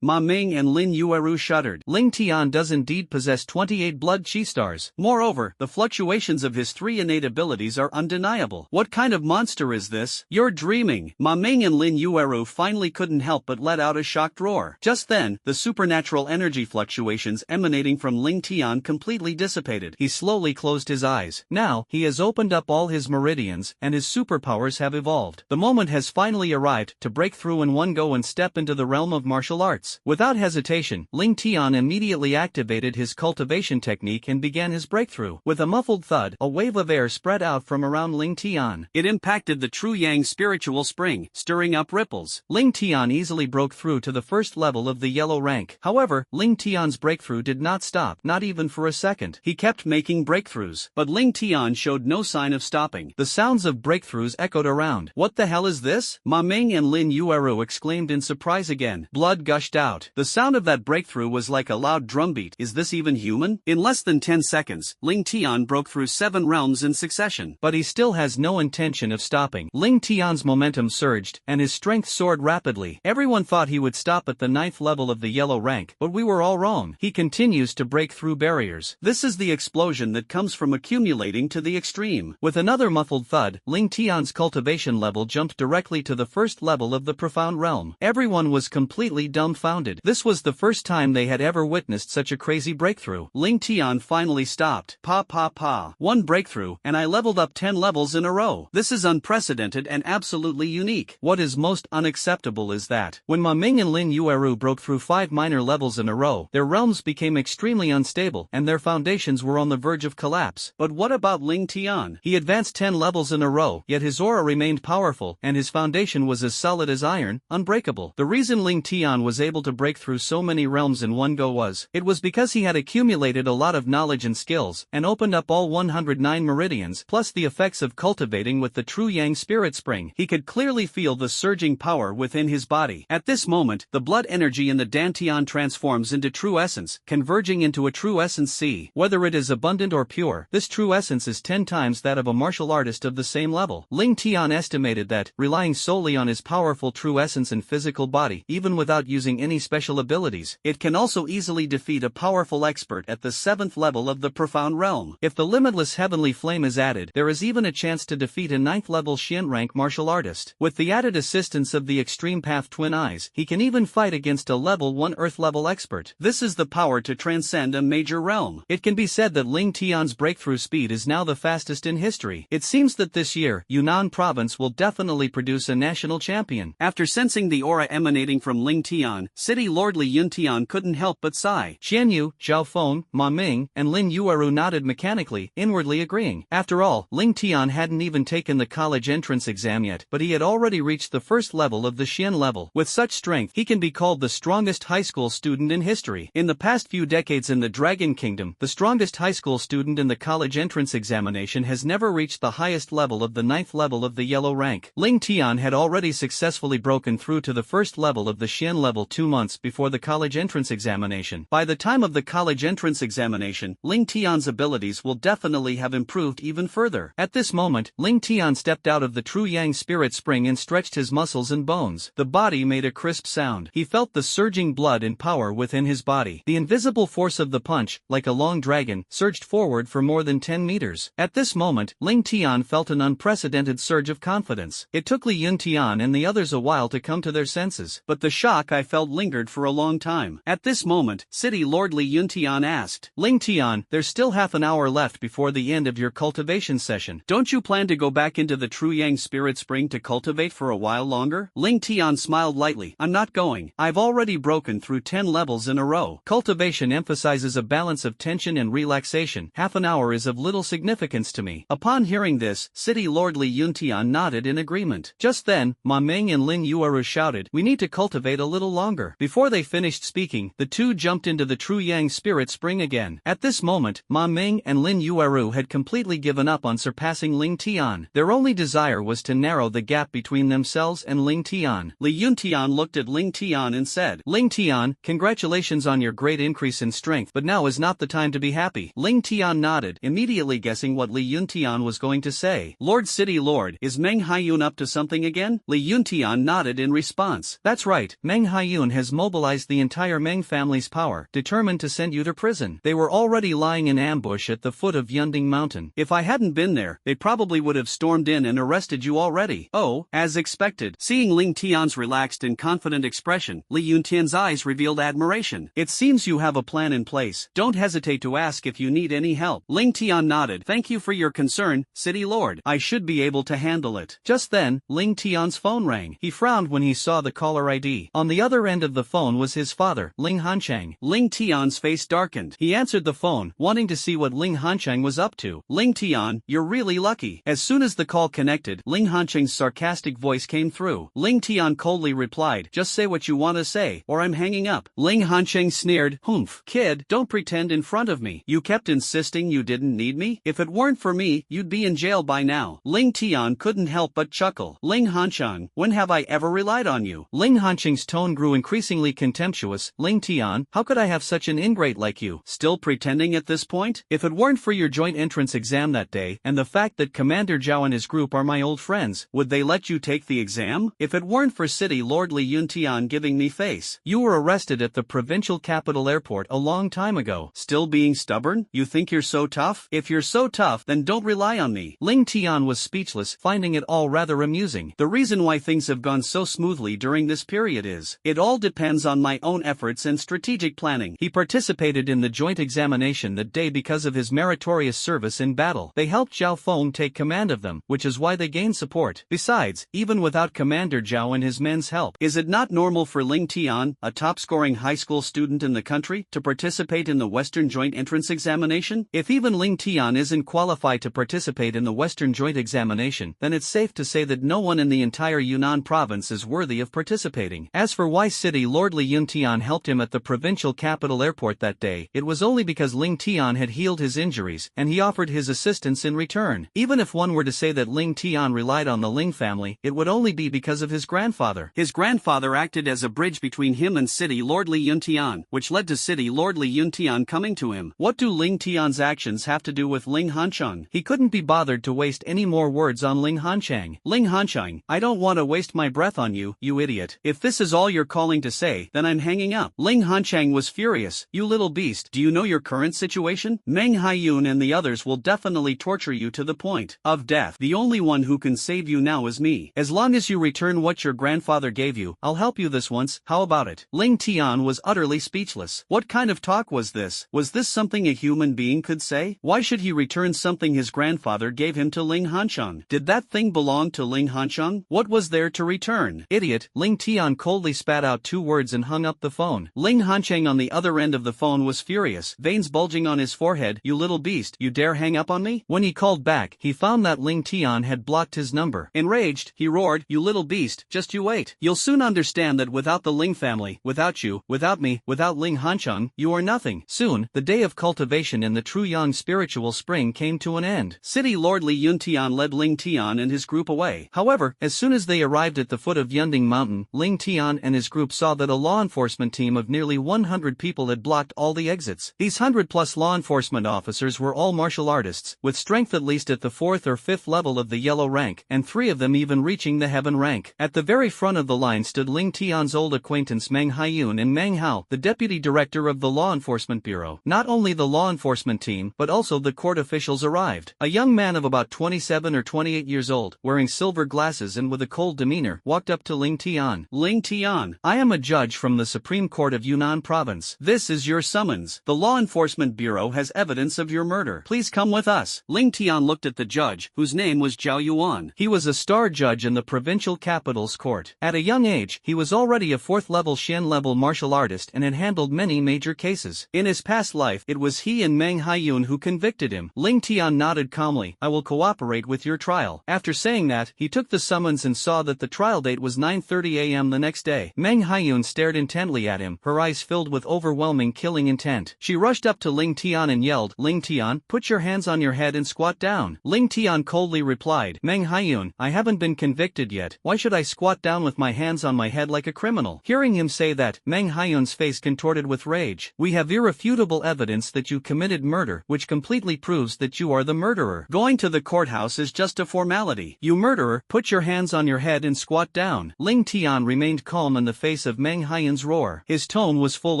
Ma Ming and
and Lin Yueru shuddered.
Ling Tian does indeed possess 28 blood chi stars.
Moreover, the fluctuations of his 3 innate abilities are undeniable. What kind of monster is this? You're dreaming. Ma Ming and Lin Yueru finally couldn't help but let out a shocked roar. Just then, the supernatural energy fluctuations emanating from Ling Tian completely dissipated.
He slowly closed his eyes. Now, he has opened up all his meridians, and his superpowers have evolved. The moment has finally arrived to break through in one go and step into the realm of martial arts. Without hesitation, Ling Tian immediately activated his cultivation technique and began his breakthrough. With a muffled thud, a wave of air spread out from around Ling Tian.
It impacted the True Yang spiritual spring, stirring up ripples.
Ling Tian easily broke through to the first level of the yellow rank. However, Ling Tian's breakthrough did not stop, not even for a second.
He kept making breakthroughs, but Ling Tian showed no sign of stopping.
The sounds of breakthroughs echoed around.
What the hell is this? Ma Ming and Lin Yueru exclaimed in surprise again. Blood gushed out. The sound of that breakthrough was like a loud drumbeat. Is this even human? In less than 10 seconds, Ling Tian broke through 7 realms in succession.
But he still has no intention of stopping. Ling Tian's momentum surged, and his strength soared rapidly. Everyone thought he would stop at the 9th level of the yellow rank, but we were all wrong. He continues to break through barriers.
This is the explosion that comes from accumulating to the extreme.
With another muffled thud, Ling Tian's cultivation level jumped directly to the first level of the profound realm. Everyone was completely dumbfounded. This was the first time they had ever witnessed such a crazy breakthrough.
Ling Tian finally stopped. Pa. One breakthrough, and I leveled up 10 levels in a row. This is unprecedented and absolutely unique.
What is most unacceptable is that, when Ma Ming and Lin Yueru broke through 5 minor levels in a row, their realms became extremely unstable, and their foundations were on the verge of collapse.
But what about Ling Tian?
He advanced 10 levels in a row, yet his aura remained powerful, and his foundation was as solid as iron, unbreakable. The reason Ling Tian was able to break through so many realms in one go was because he had accumulated a lot of knowledge and skills, and opened up all 109 meridians, plus the effects of cultivating with the True Yang Spirit Spring. He could clearly feel the surging power within his body. At this moment, the blood energy in the Dantian transforms into true essence, converging into a true essence sea. Whether it is abundant or pure, this true essence is 10 times that of a martial artist of the same level. Ling Tian estimated that, relying solely on his powerful true essence and physical body, even without using any special abilities, it can also easily defeat a powerful expert at the 7th level of the profound realm. If the limitless heavenly flame is added, there is even a chance to defeat a 9th level Xian rank martial artist. With the added assistance of the Extreme Path Twin Eyes, he can even fight against a level 1 Earth level expert.
This is the power to transcend a major realm.
It can be said that Ling Tian's breakthrough speed is now the fastest in history. It seems that this year, Yunnan province will definitely produce a national champion.
After sensing the aura emanating from Ling Tian, City Lord Li Yuntian couldn't help but sigh.
Xian Yu, Zhao Feng, Ma Ming, and Lin Yueru nodded mechanically, inwardly agreeing. After all, Ling Tian hadn't even taken the college entrance exam yet, but he had already reached the first level of the Xian level. With such strength, he can be called the strongest high school student in history. In the past few decades in the Dragon Kingdom, the strongest high school student in the college entrance examination has never reached the highest level of the 9th level of the yellow rank. Ling Tian had already successfully broken through to the first level of the Xian level 2 months before the college entrance examination. By the time of the college entrance examination, Ling Tian's abilities will definitely have improved even further. At this moment, Ling Tian stepped out of the True Yang Spirit Spring and stretched his muscles and bones. The body made a crisp sound. He felt the surging blood and power within his body. The invisible force of the punch, like a long dragon, surged forward for more than 10 meters. At this moment, Ling Tian felt an unprecedented surge of confidence. It took Li Yuntian and the others a while to come to their senses, but the shock I felt lingered for a long time. At this moment, City Lord Li Yuntian asked, Ling Tian, there's still half an hour left before the end of your cultivation session. Don't you plan to go back into the True Yang Spirit Spring to cultivate for a while longer? Ling Tian smiled lightly. I'm not going. I've already broken through 10 levels in a row. Cultivation emphasizes a balance of tension and relaxation. Half an hour is of little significance to me. Upon hearing this, City Lord Li Yuntian nodded in agreement. Just then, Ma Ming and Lin Yueru shouted, we need to cultivate a little longer. Before they finished speaking, the two jumped into the True Yang Spirit Spring again. At this moment, Ma Ming and Lin Yueru had completely given up on surpassing Ling Tian. Their only desire was to narrow the gap between themselves and Ling Tian. Li Yuntian looked at Ling Tian and said, Ling Tian, congratulations on your great increase in strength, but now is not the time to be happy. Ling Tian nodded, immediately guessing what Li Yuntian was going to say. Lord City Lord, is Meng Haiyun up to something again? Li Yuntian nodded in response. That's right, Meng Haiyun has mobilized realized the entire Meng family's power, determined to send you to prison. They were already lying in ambush at the foot of Yunding Mountain.
If I hadn't been there, they probably would have stormed in and arrested you already. Oh, as expected. Seeing Ling Tian's relaxed and confident expression, Li Yuntian's eyes revealed admiration. It seems you have a plan in place. Don't hesitate to ask if you need any help. Ling Tian nodded. Thank you for your concern, City Lord. I should be able to handle it.
Just then, Ling Tian's phone rang. He frowned when he saw the caller ID. On the other end of the phone was his father, Ling Hanchang.
Ling Tian's face darkened. He answered the phone, wanting to see what Ling Hanchang was up to. Ling Tian, you're really lucky. As soon as the call connected, Ling Hanchang's sarcastic voice came through. Ling Tian coldly replied, just say what you want to say, or I'm hanging up. Ling Hanchang sneered, humph. Kid, don't pretend in front of me. You kept insisting you didn't need me? If it weren't for me, you'd be in jail by now. Ling Tian couldn't help but chuckle. Ling Hanchang, when have I ever relied on you?
Ling Hanchang's tone grew increasingly contemptuous. Ling Tian, how could I have such an ingrate like you?
Still pretending at this point?
If it weren't for your joint entrance exam that day, and the fact that Commander Zhao and his group are my old friends,
would they let you take the exam? If it weren't for City Lord Li Yuntian giving me face,
you were arrested at the provincial capital airport a long time ago.
Still being stubborn? You think you're so tough? If you're so tough, then don't rely on me.
Ling Tian was speechless, finding it all rather amusing.
The reason why things have gone so smoothly during this period is, it all depends on my own efforts and strategic planning.
He participated in the joint examination that day because of his meritorious service in battle. They helped Zhao Feng take command of them, which is why they gained support. Besides, even without Commander Zhao and his men's help,
is it not normal for Ling Tian, a top-scoring high school student in the country, to participate in the Western Joint Entrance Examination?
If even Ling Tian isn't qualified to participate in the Western Joint Examination, then it's safe to say that no one in the entire Yunnan province is worthy of participating. As for why City Lord Li Yuntian helped him at the provincial capital airport that day, it was only because Ling Tian had healed his injuries, and he offered his assistance in return. Even if one were to say that Ling Tian relied on the Ling family, it would only be because of his grandfather.
His grandfather acted as a bridge between him and City Lord Li Yuntian, which led to City Lord Li Yuntian coming to him. What do Ling Tian's actions have to do with Ling Hanchang?
He couldn't be bothered to waste any more words on Ling Hanchang.
Ling Hanchang, I don't want to waste my breath on you, you idiot. If this is all you're calling to say, then I'm hanging up. Ling Hanchang was furious. You little beast, do you know your current situation? Meng Haiyun and the others will definitely torture you to the point of death. The only one who can save you now is me. As long as you return what your grandfather gave you, I'll help you this once. How about it? Ling Tian was utterly speechless. What kind of talk was this? Was this something a human being could say? Why should he return something his grandfather gave him to Ling Hanchang? Did that thing belong to Ling Hanchang? What was there to return?
Idiot. Ling Tian coldly spat out 2 words and hung up the phone.
Ling Hanchang on the other end of the phone was furious, veins bulging on his forehead. You little beast, you dare hang up on me?
When he called back, he found that Ling Tian had blocked his number.
Enraged, he roared, you little beast, just you wait. You'll soon understand that without the Ling family, without you, without me, without Ling Hanchang, you are nothing.
Soon, the day of cultivation in the true young spiritual spring came to an end.
City Lord Li Yuntian led Ling Tian and his group away.
However, as soon as they arrived at the foot of Yunding Mountain, Ling Tian and his group saw that a law enforcement team of nearly 100 people had blocked all the exits. These 100+ law enforcement officers were all martial artists, with strength at least at the 4th or 5th level of the yellow rank, and 3 of them even reaching the heaven rank. At the very front of the line stood Ling Tian's old acquaintance Meng Haiyun and Meng Hao, the deputy director of the Law Enforcement Bureau. Not only the law enforcement team, but also the court officials arrived. A young man of about 27 or 28 years old, wearing silver glasses and with a cold demeanor, walked up to Ling Tian.
Ling Tian,
I am a judge from the Supreme Court of Yunnan Province.
This is your summons. The Law Enforcement Bureau has evidence of your murder. Please come with us. Ling Tian looked at the judge, whose name was Zhao Yuan.
He was a star judge in the provincial capital's court. At a young age, he was already a 4th-level Shen-level martial artist and had handled many major cases.
In his past life, it was he and Meng Haiyun who convicted him.
Ling Tian nodded calmly. I will cooperate with your trial. After saying that, he took the summons and saw that the trial date was 9:30 a.m. the next day. Meng Haiyun stared intently at him, her eyes filled with overwhelming killing intent. She rushed up to Ling Tian and yelled, Ling Tian, put your hands on your head and squat down. Ling Tian coldly replied, Meng Haiyun, I haven't been convicted yet. Why should I squat down with my hands on my head like a criminal? Hearing him say that, Meng Haiyun's face contorted with rage. We have irrefutable evidence that you committed murder, which completely proves that you are the murderer.
Going to the courthouse is just a formality. You murderer, put your hands on your head and squat down.
Ling Tian remained calm in the face of Meng Haiyun
Haiyun's roar. His tone was full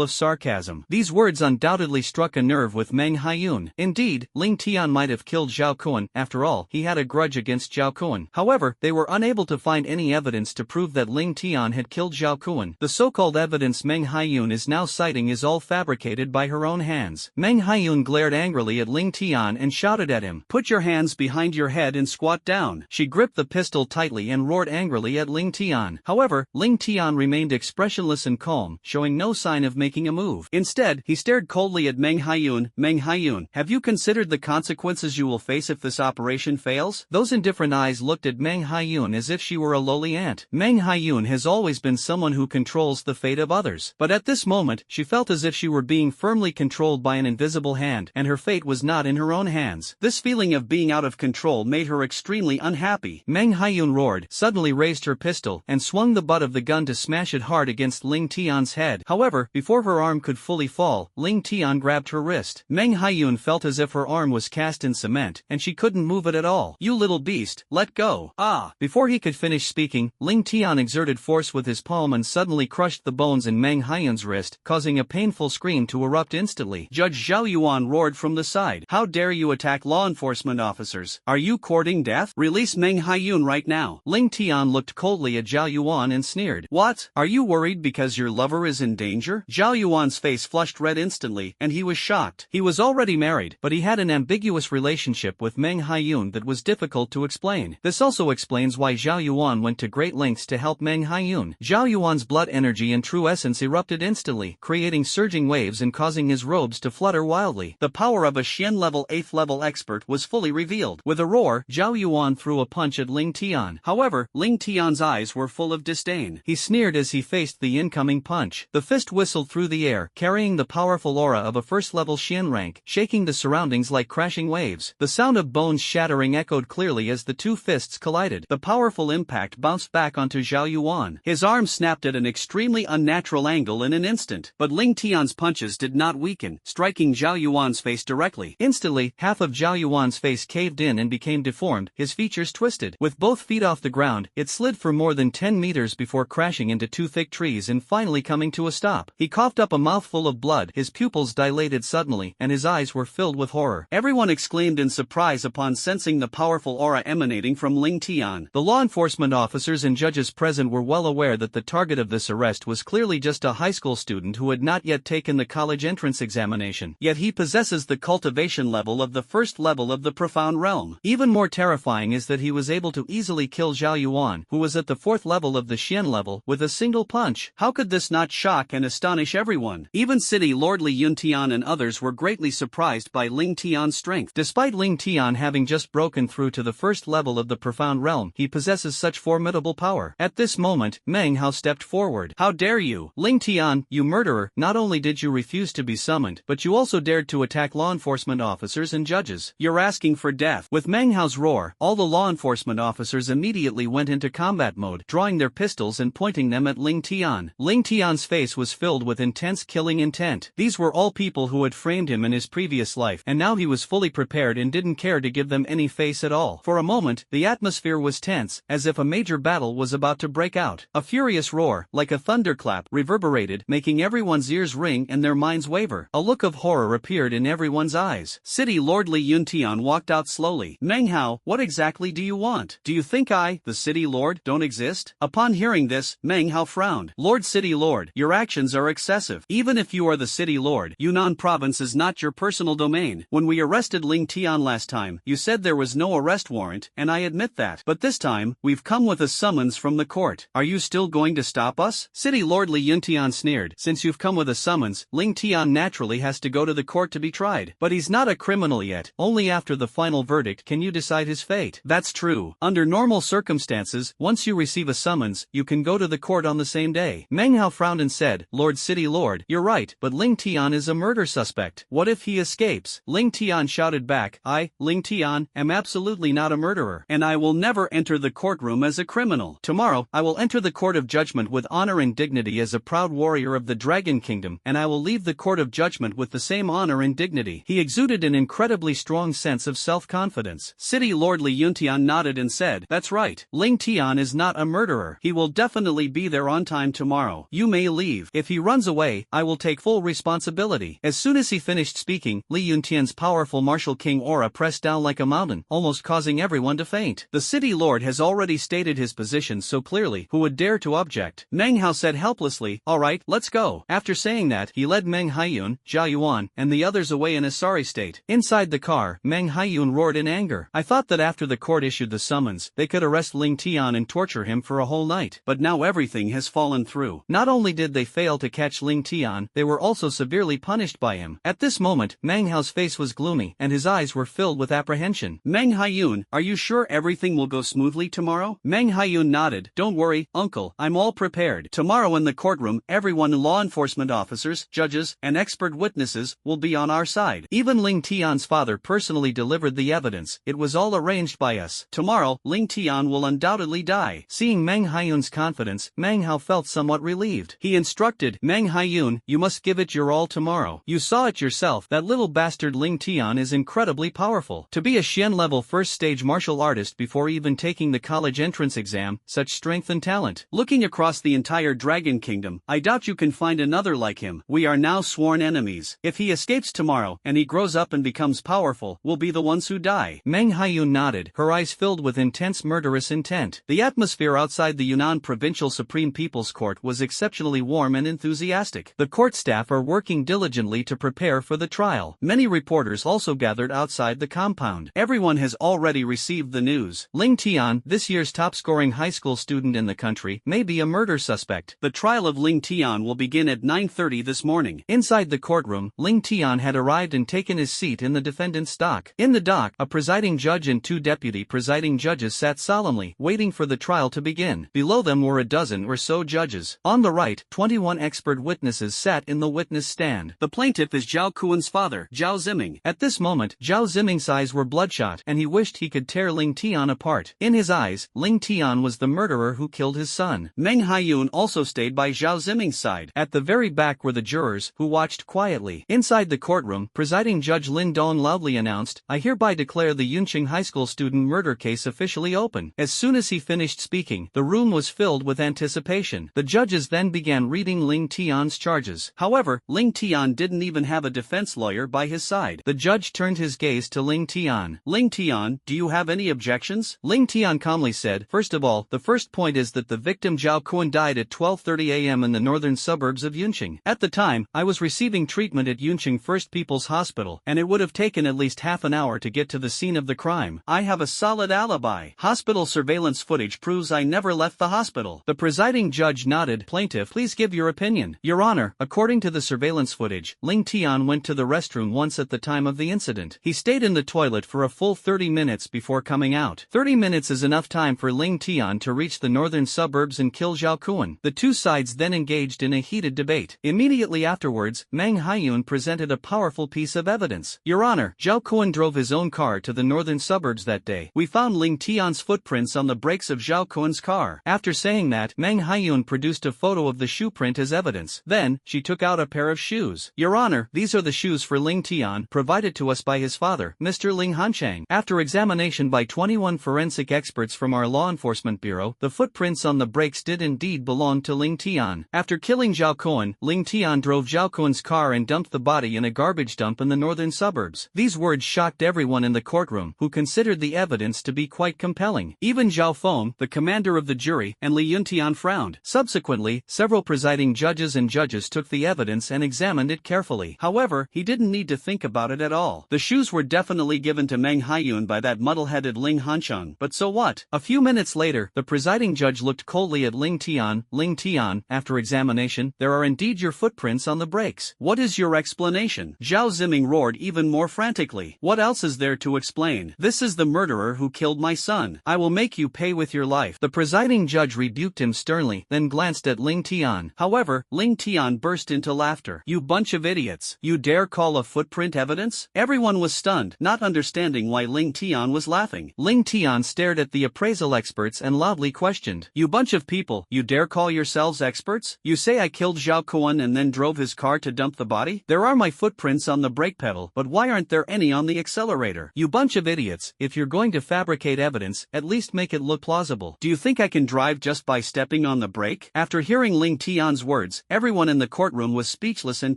of sarcasm. These words undoubtedly struck a nerve with Meng Haiyun. Indeed, Ling Tian might have killed Zhao Kuan. After all, he had a grudge against Zhao Kuan. However, they were unable to find any evidence to prove that Ling Tian had killed Zhao Kuan. The so-called evidence Meng Haiyun is now citing is all fabricated by her own hands. Meng Haiyun glared angrily at Ling Tian and shouted at him, "Put your hands behind your head and squat down." She gripped the pistol tightly and roared angrily at Ling Tian. However, Ling Tian remained expressionless and calm, showing no sign of making a move. Instead, he stared coldly at Meng Haiyun. "Meng Haiyun, have you considered the consequences you will face if this operation fails?" Those indifferent eyes looked at Meng Haiyun as if she were a lowly ant. Meng Haiyun has always been someone who controls the fate of others. But at this moment, she felt as if she were being firmly controlled by an invisible hand, and her fate was not in her own hands. This feeling of being out of control made her extremely unhappy. Meng Haiyun roared, suddenly raised her pistol, and swung the butt of the gun to smash it hard against Ling Tian's head. However, before her arm could fully fall, Ling Tian grabbed her wrist. Meng Haiyun felt as if her arm was cast in cement, and she couldn't move it at all. "You little beast, let go." "Ah!" Before he could finish speaking, Ling Tian exerted force with his palm and suddenly crushed the bones in Meng Haiyun's wrist, causing a painful scream to erupt instantly. Judge Zhao Yuan roared from the side. "How dare you attack law enforcement officers? Are you courting death? Release Meng Haiyun right now." Ling Tian looked coldly at Zhao Yuan and sneered. "What? Are you worried because your lover is in danger?" Zhao Yuan's face flushed red instantly, and he was shocked. He was already married, but he had an ambiguous relationship with Meng Haiyun that was difficult to explain. This also explains why Zhao Yuan went to great lengths to help Meng Haiyun. Zhao Yuan's blood energy and true essence erupted instantly, creating surging waves and causing his robes to flutter wildly. The power of a Xian level 8th level expert was fully revealed. With a roar, Zhao Yuan threw a punch at Ling Tian. However, Ling Tian's eyes were full of disdain. He sneered as he faced the incoming punch. The fist whistled through the air, carrying the powerful aura of a first-level Xian rank, shaking the surroundings like crashing waves. The sound of bones shattering echoed clearly as the two fists collided. The powerful impact bounced back onto Zhao Yuan. His arm snapped at an extremely unnatural angle in an instant, but Ling Tian's punches did not weaken, striking Zhao Yuan's face directly. Instantly, half of Zhao Yuan's face caved in and became deformed, his features twisted. With both feet off the ground, it slid for more than 10 meters before crashing into two thick trees and finally coming to a stop. He coughed up a mouthful of blood, his pupils dilated suddenly, and his eyes were filled with horror. Everyone exclaimed in surprise upon sensing the powerful aura emanating from Ling Tian. The law enforcement officers and judges present were well aware that the target of this arrest was clearly just a high school student who had not yet taken the college entrance examination. Yet he possesses the cultivation level of the first level of the profound realm. Even more terrifying is that he was able to easily kill Zhao Yuan, who was at the fourth level of the Xian level, with a single punch. How could this not shock and astonish everyone? Even City Lord Li Yuntian and others were greatly surprised by Ling Tian's strength. Despite Ling Tian having just broken through to the first level of the profound realm, he possesses such formidable power. At this moment, Meng Hao stepped forward. "How dare you? Ling Tian, you murderer, not only did you refuse to be summoned, but you also dared to attack law enforcement officers and judges. You're asking for death." With Meng Hao's roar, all the law enforcement officers immediately went into combat mode, drawing their pistols and pointing them at Ling Tian. Ling Tian's face was filled with intense killing intent. These were all people who had framed him in his previous life, and now he was fully prepared and didn't care to give them any face at all. For a moment, the atmosphere was tense, as if a major battle was about to break out. A furious roar, like a thunderclap, reverberated, making everyone's ears ring and their minds waver. A look of horror appeared in everyone's eyes. City Lord Li Yuntian walked out slowly. "Meng Hao, what exactly do you want? Do you think I, the City Lord, don't exist?" Upon hearing this, Meng Hao frowned. "Lord City Lord, your actions are excessive. Even if you are the City Lord, Yunnan Province is not your personal domain. When we arrested Ling Tian last time, you said there was no arrest warrant, and I admit that. But this time, we've come with a summons from the court. Are you still going to stop us?" City Lord Li Yuntian sneered. "Since you've come with a summons, Ling Tian naturally has to go to the court to be tried. But he's not a criminal yet. Only after the final verdict can you decide his fate." "That's true. Under normal circumstances, once you receive a summons, you can go to the court on the same day." Meng Hao frowned and said, "Lord City Lord, you're right, but Ling Tian is a murder suspect. What if he escapes?" Ling Tian shouted back, "I, Ling Tian, am absolutely not a murderer, and I will never enter the courtroom as a criminal. Tomorrow, I will enter the court of judgment with honor and dignity as a proud warrior of the Dragon Kingdom, and I will leave the court of judgment with the same honor and dignity." He exuded an incredibly strong sense of self-confidence. City Lord Li Yuntian nodded and said, "That's right. Ling Tian is not a murderer. He will definitely be there on time tomorrow." tomorrow. You may leave. If he runs away, I will take full responsibility. As soon as he finished speaking, Li Yuntian's powerful martial king aura pressed down like a mountain, almost causing everyone to faint. The city lord has already stated his position so clearly, who would dare to object? Meng Hao said helplessly, alright, let's go. After saying that, he led Meng Haiyun, Zhao Yuan, and the others away in a sorry state. Inside the car, Meng Haiyun roared in anger. I thought that after the court issued the summons, they could arrest Ling Tian and torture him for a whole night. But now everything has fallen through. Not only did they fail to catch Ling Tian, they were also severely punished by him. At this moment, Meng Hao's face was gloomy, and his eyes were filled with apprehension. Meng Haiyun, are you sure everything will go smoothly tomorrow? Meng Haiyun nodded. Don't worry, uncle, I'm all prepared. Tomorrow in the courtroom, everyone, law enforcement officers, judges, and expert witnesses, will be on our side. Even Ling Tian's father personally delivered the evidence. It was all arranged by us. Tomorrow, Ling Tian will undoubtedly die. Seeing Meng Haiyun's confidence, Meng Hao felt somewhat relieved. He instructed, Meng Haiyun, you must give it your all tomorrow. You saw it yourself, that little bastard Ling Tian is incredibly powerful. To be a Xian-level first-stage martial artist before even taking the college entrance exam, such strength and talent. Looking across the entire Dragon Kingdom, I doubt you can find another like him. We are now sworn enemies. If he escapes tomorrow, and he grows up and becomes powerful, we'll be the ones who die. Meng Haiyun nodded, her eyes filled with intense murderous intent. The atmosphere outside the Yunnan Provincial Supreme People's Court was exceptionally warm and enthusiastic. The court staff are working diligently to prepare for the trial. Many reporters also gathered outside the compound. Everyone has already received the news. Ling Tian, this year's top-scoring high school student in the country, may be a murder suspect. The trial of Ling Tian will begin at 9:30 this morning. Inside the courtroom, Ling Tian had arrived and taken his seat in the defendant's dock. In the dock, a presiding judge and two deputy presiding judges sat solemnly, waiting for the trial to begin. Below them were a dozen or so judges. On the right, 21 expert witnesses sat in the witness stand. The plaintiff is Zhao Kuan's father, Zhao Ziming. At this moment, Zhao Ziming's eyes were bloodshot, and he wished he could tear Ling Tian apart. In his eyes, Ling Tian was the murderer who killed his son. Meng Haiyun also stayed by Zhao Ziming's side. At the very back were the jurors, who watched quietly. Inside the courtroom, presiding Judge Lin Dong loudly announced, I hereby declare the Yunqing High School student murder case officially open. As soon as he finished speaking, the room was filled with anticipation. The judges then began reading Ling Tian's charges. However, Ling Tian didn't even have a defense lawyer by his side. The judge turned his gaze to Ling Tian. Ling Tian, do you have any objections? Ling Tian calmly said, first of all, the first point is that the victim Zhao Kuan died at 12:30 a.m. in the northern suburbs of Yunqing. At the time, I was receiving treatment at Yunqing First People's Hospital, and it would have taken at least half an hour to get to the scene of the crime. I have a solid alibi. Hospital surveillance footage proves I never left the hospital. The presiding judge nodded. Plaintiff, please give your opinion. Your Honor, according to the surveillance footage, Ling Tian went to the restroom once at the time of the incident. He stayed in the toilet for a full 30 minutes before coming out. 30 minutes is enough time for Ling Tian to reach the northern suburbs and kill Zhao Kuan. The two sides then engaged in a heated debate. Immediately afterwards, Meng Haiyun presented a powerful piece of evidence. Your Honor, Zhao Kuan drove his own car to the northern suburbs that day. We found Ling Tian's footprints on the brakes of Zhao Kuan's car. After saying that, Meng Haiyun produced a photo of the shoe print as evidence. Then, she took out a pair of shoes. Your Honor, these are the shoes for Ling Tian, provided to us by his father, Mr. Ling Hanchang. After examination by 21 forensic experts from our law enforcement bureau, the footprints on the brakes did indeed belong to Ling Tian. After killing Zhao Kuan, Ling Tian drove Zhao Kuan's car and dumped the body in a garbage dump in the northern suburbs. These words shocked everyone in the courtroom, who considered the evidence to be quite compelling. Even Zhao Feng, the commander of the jury, and Li Yuntian frowned. Subsequently, several presiding judges and judges took the evidence and examined it carefully. However, he didn't need to think about it at all. The shoes were definitely given to Meng Haiyun by that muddle-headed Ling Hanchang. But so what? A few minutes later, the presiding judge looked coldly at Ling Tian. Ling Tian, after examination, there are indeed your footprints on the brakes. What is your explanation? Zhao Ziming roared even more frantically. What else is there to explain? This is the murderer who killed my son. I will make you pay with your life. The presiding judge rebuked him sternly, then glanced at Ling Tian. However, Ling Tian burst into laughter. You bunch of idiots. You dare call a footprint evidence? Everyone was stunned, not understanding why Ling Tian was laughing. Ling Tian stared at the appraisal experts and loudly questioned. You bunch of people, you dare call yourselves experts? You say I killed Zhao Kuan and then drove his car to dump the body? There are my footprints on the brake pedal, but why aren't there any on the accelerator? You bunch of idiots, if you're going to fabricate evidence, at least make it look plausible. Do you think I can drive just by stepping on the brake? After After hearing Ling Tian's words, everyone in the courtroom was speechless and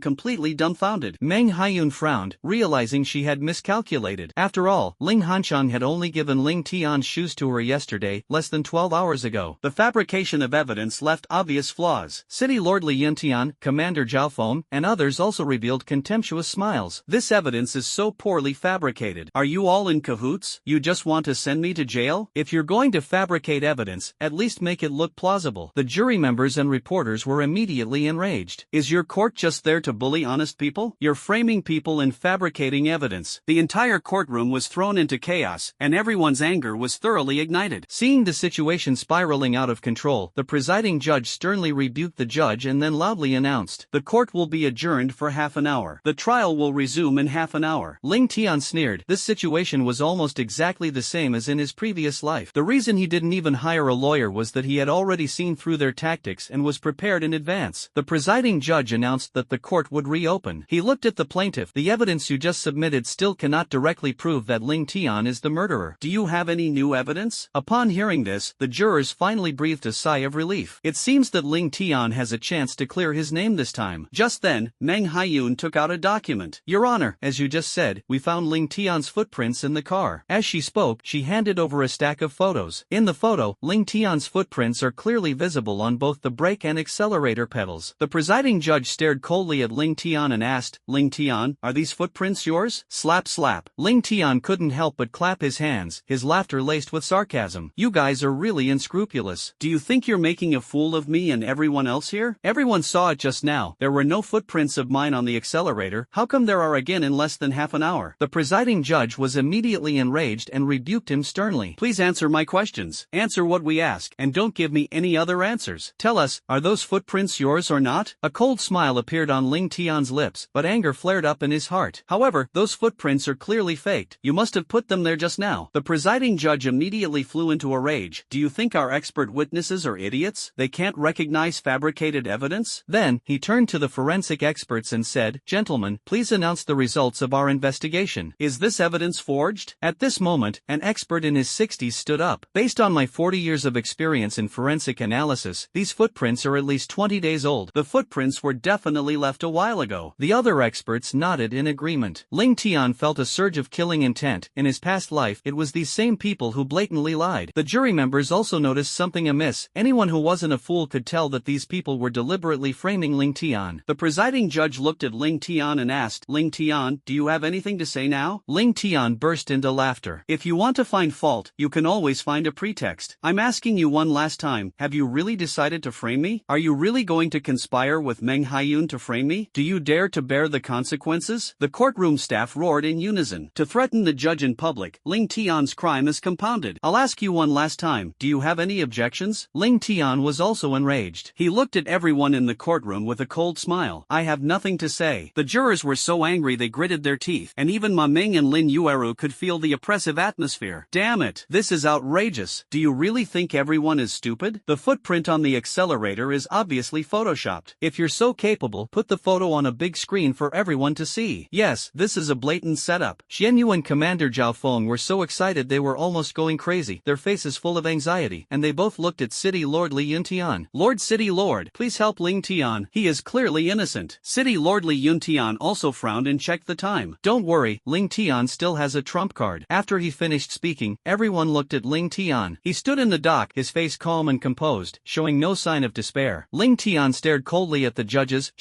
completely dumbfounded. Meng Haiyun frowned, realizing she had miscalculated. After all, Ling Hanchang had only given Ling Tian's shoes to her yesterday, less than 12 hours ago. The fabrication of evidence left obvious flaws. City Lord Li Yuntian, Commander Zhao Feng, and others also revealed contemptuous smiles. This evidence is so poorly fabricated. Are you all in cahoots? You just want to send me to jail? If you're going to fabricate evidence, at least make it look plausible. The jury members and reporters were immediately enraged. Is your court just there to bully honest people? You're framing people and fabricating evidence. The entire courtroom was thrown into chaos, and everyone's anger was thoroughly ignited. Seeing the situation spiraling out of control, the presiding judge sternly rebuked the judge and then loudly announced, "The court will be adjourned for half an hour. The trial will resume in half an hour." Ling Tian sneered. This situation was almost exactly the same as in his previous life. The reason he didn't even hire a lawyer was that he had already seen through their tactics and was prepared in advance. The presiding judge announced that the court would reopen. He looked at the plaintiff. The evidence you just submitted still cannot directly prove that Ling Tian is the murderer. Do you have any new evidence? Upon hearing this, the jurors finally breathed a sigh of relief. It seems that Ling Tian has a chance to clear his name this time. Just then, Meng Haiyun took out a document. Your Honor, as you just said, we found Ling Tian's footprints in the car. As she spoke, she handed over a stack of photos. In the photo, Ling Tian's footprints are clearly visible on both the brake and accelerator pedals. The presiding judge stared coldly at Ling Tian and asked, Ling Tian, are these footprints yours? Slap slap. Ling Tian couldn't help but clap his hands, his laughter laced with sarcasm. You guys are really unscrupulous. Do you think you're making a fool of me and everyone else here? Everyone saw it just now. There were no footprints of mine on the accelerator. How come there are again in less than half an hour? The presiding judge was immediately enraged and rebuked him sternly. Please answer my questions. Answer what we ask, and don't give me any other answers. Tell us, are those footprints yours or not? A cold smile appeared on Ling Tian's lips, but anger flared up in his heart. However, those footprints are clearly faked. You must have put them there just now. The presiding judge immediately flew into a rage. Do you think our expert witnesses are idiots? They can't recognize fabricated evidence? Then, he turned to the forensic experts and said, Gentlemen, please announce the results of our investigation. Is this evidence forged? At this moment, an expert in his 60s stood up. Based on my 40 years of experience in forensic analysis, these footprints are at least 20 days old. The footprints were definitely left a while ago. The other experts nodded in agreement. Ling Tian felt a surge of killing intent. In his past life, it was these same people who blatantly lied. The jury members also noticed something amiss. Anyone who wasn't a fool could tell that these people were deliberately framing Ling Tian. The presiding judge looked at Ling Tian and asked, Ling Tian, do you have anything to say now? Ling Tian burst into laughter. If you want to find fault, you can always find a pretext. I'm asking you one last time, have you really decided to frame me? Are you really going to conspire with Meng Haiyun to frame me? Do you dare to bear the consequences? The courtroom staff roared in unison. To threaten the judge in public, Ling Tian's crime is compounded. I'll ask you one last time, do you have any objections? Ling Tian was also enraged. He looked at everyone in the courtroom with a cold smile. I have nothing to say. The jurors were so angry they gritted their teeth, and even Ma Ming and Lin Yueru could feel the oppressive atmosphere. Damn it, this is outrageous. Do you really think everyone is stupid? The footprint on the accelerator is obviously photoshopped. If you're so capable, put the photo on a big screen for everyone to see. Yes, this is a blatant setup. Xianyu and Commander Zhao Feng were so excited they were almost going crazy, their faces full of anxiety, and they both looked at City Lord Li Yuntian. Lord City Lord, please help Ling Tian. He is clearly innocent. City Lord Li Yuntian also frowned and checked the time. Don't worry, Ling Tian still has a trump card. After he finished speaking, everyone looked at Ling Tian. He stood in the dock, his face calm and composed, showing no sign of despair. Ling Tian stared coldly at the judges,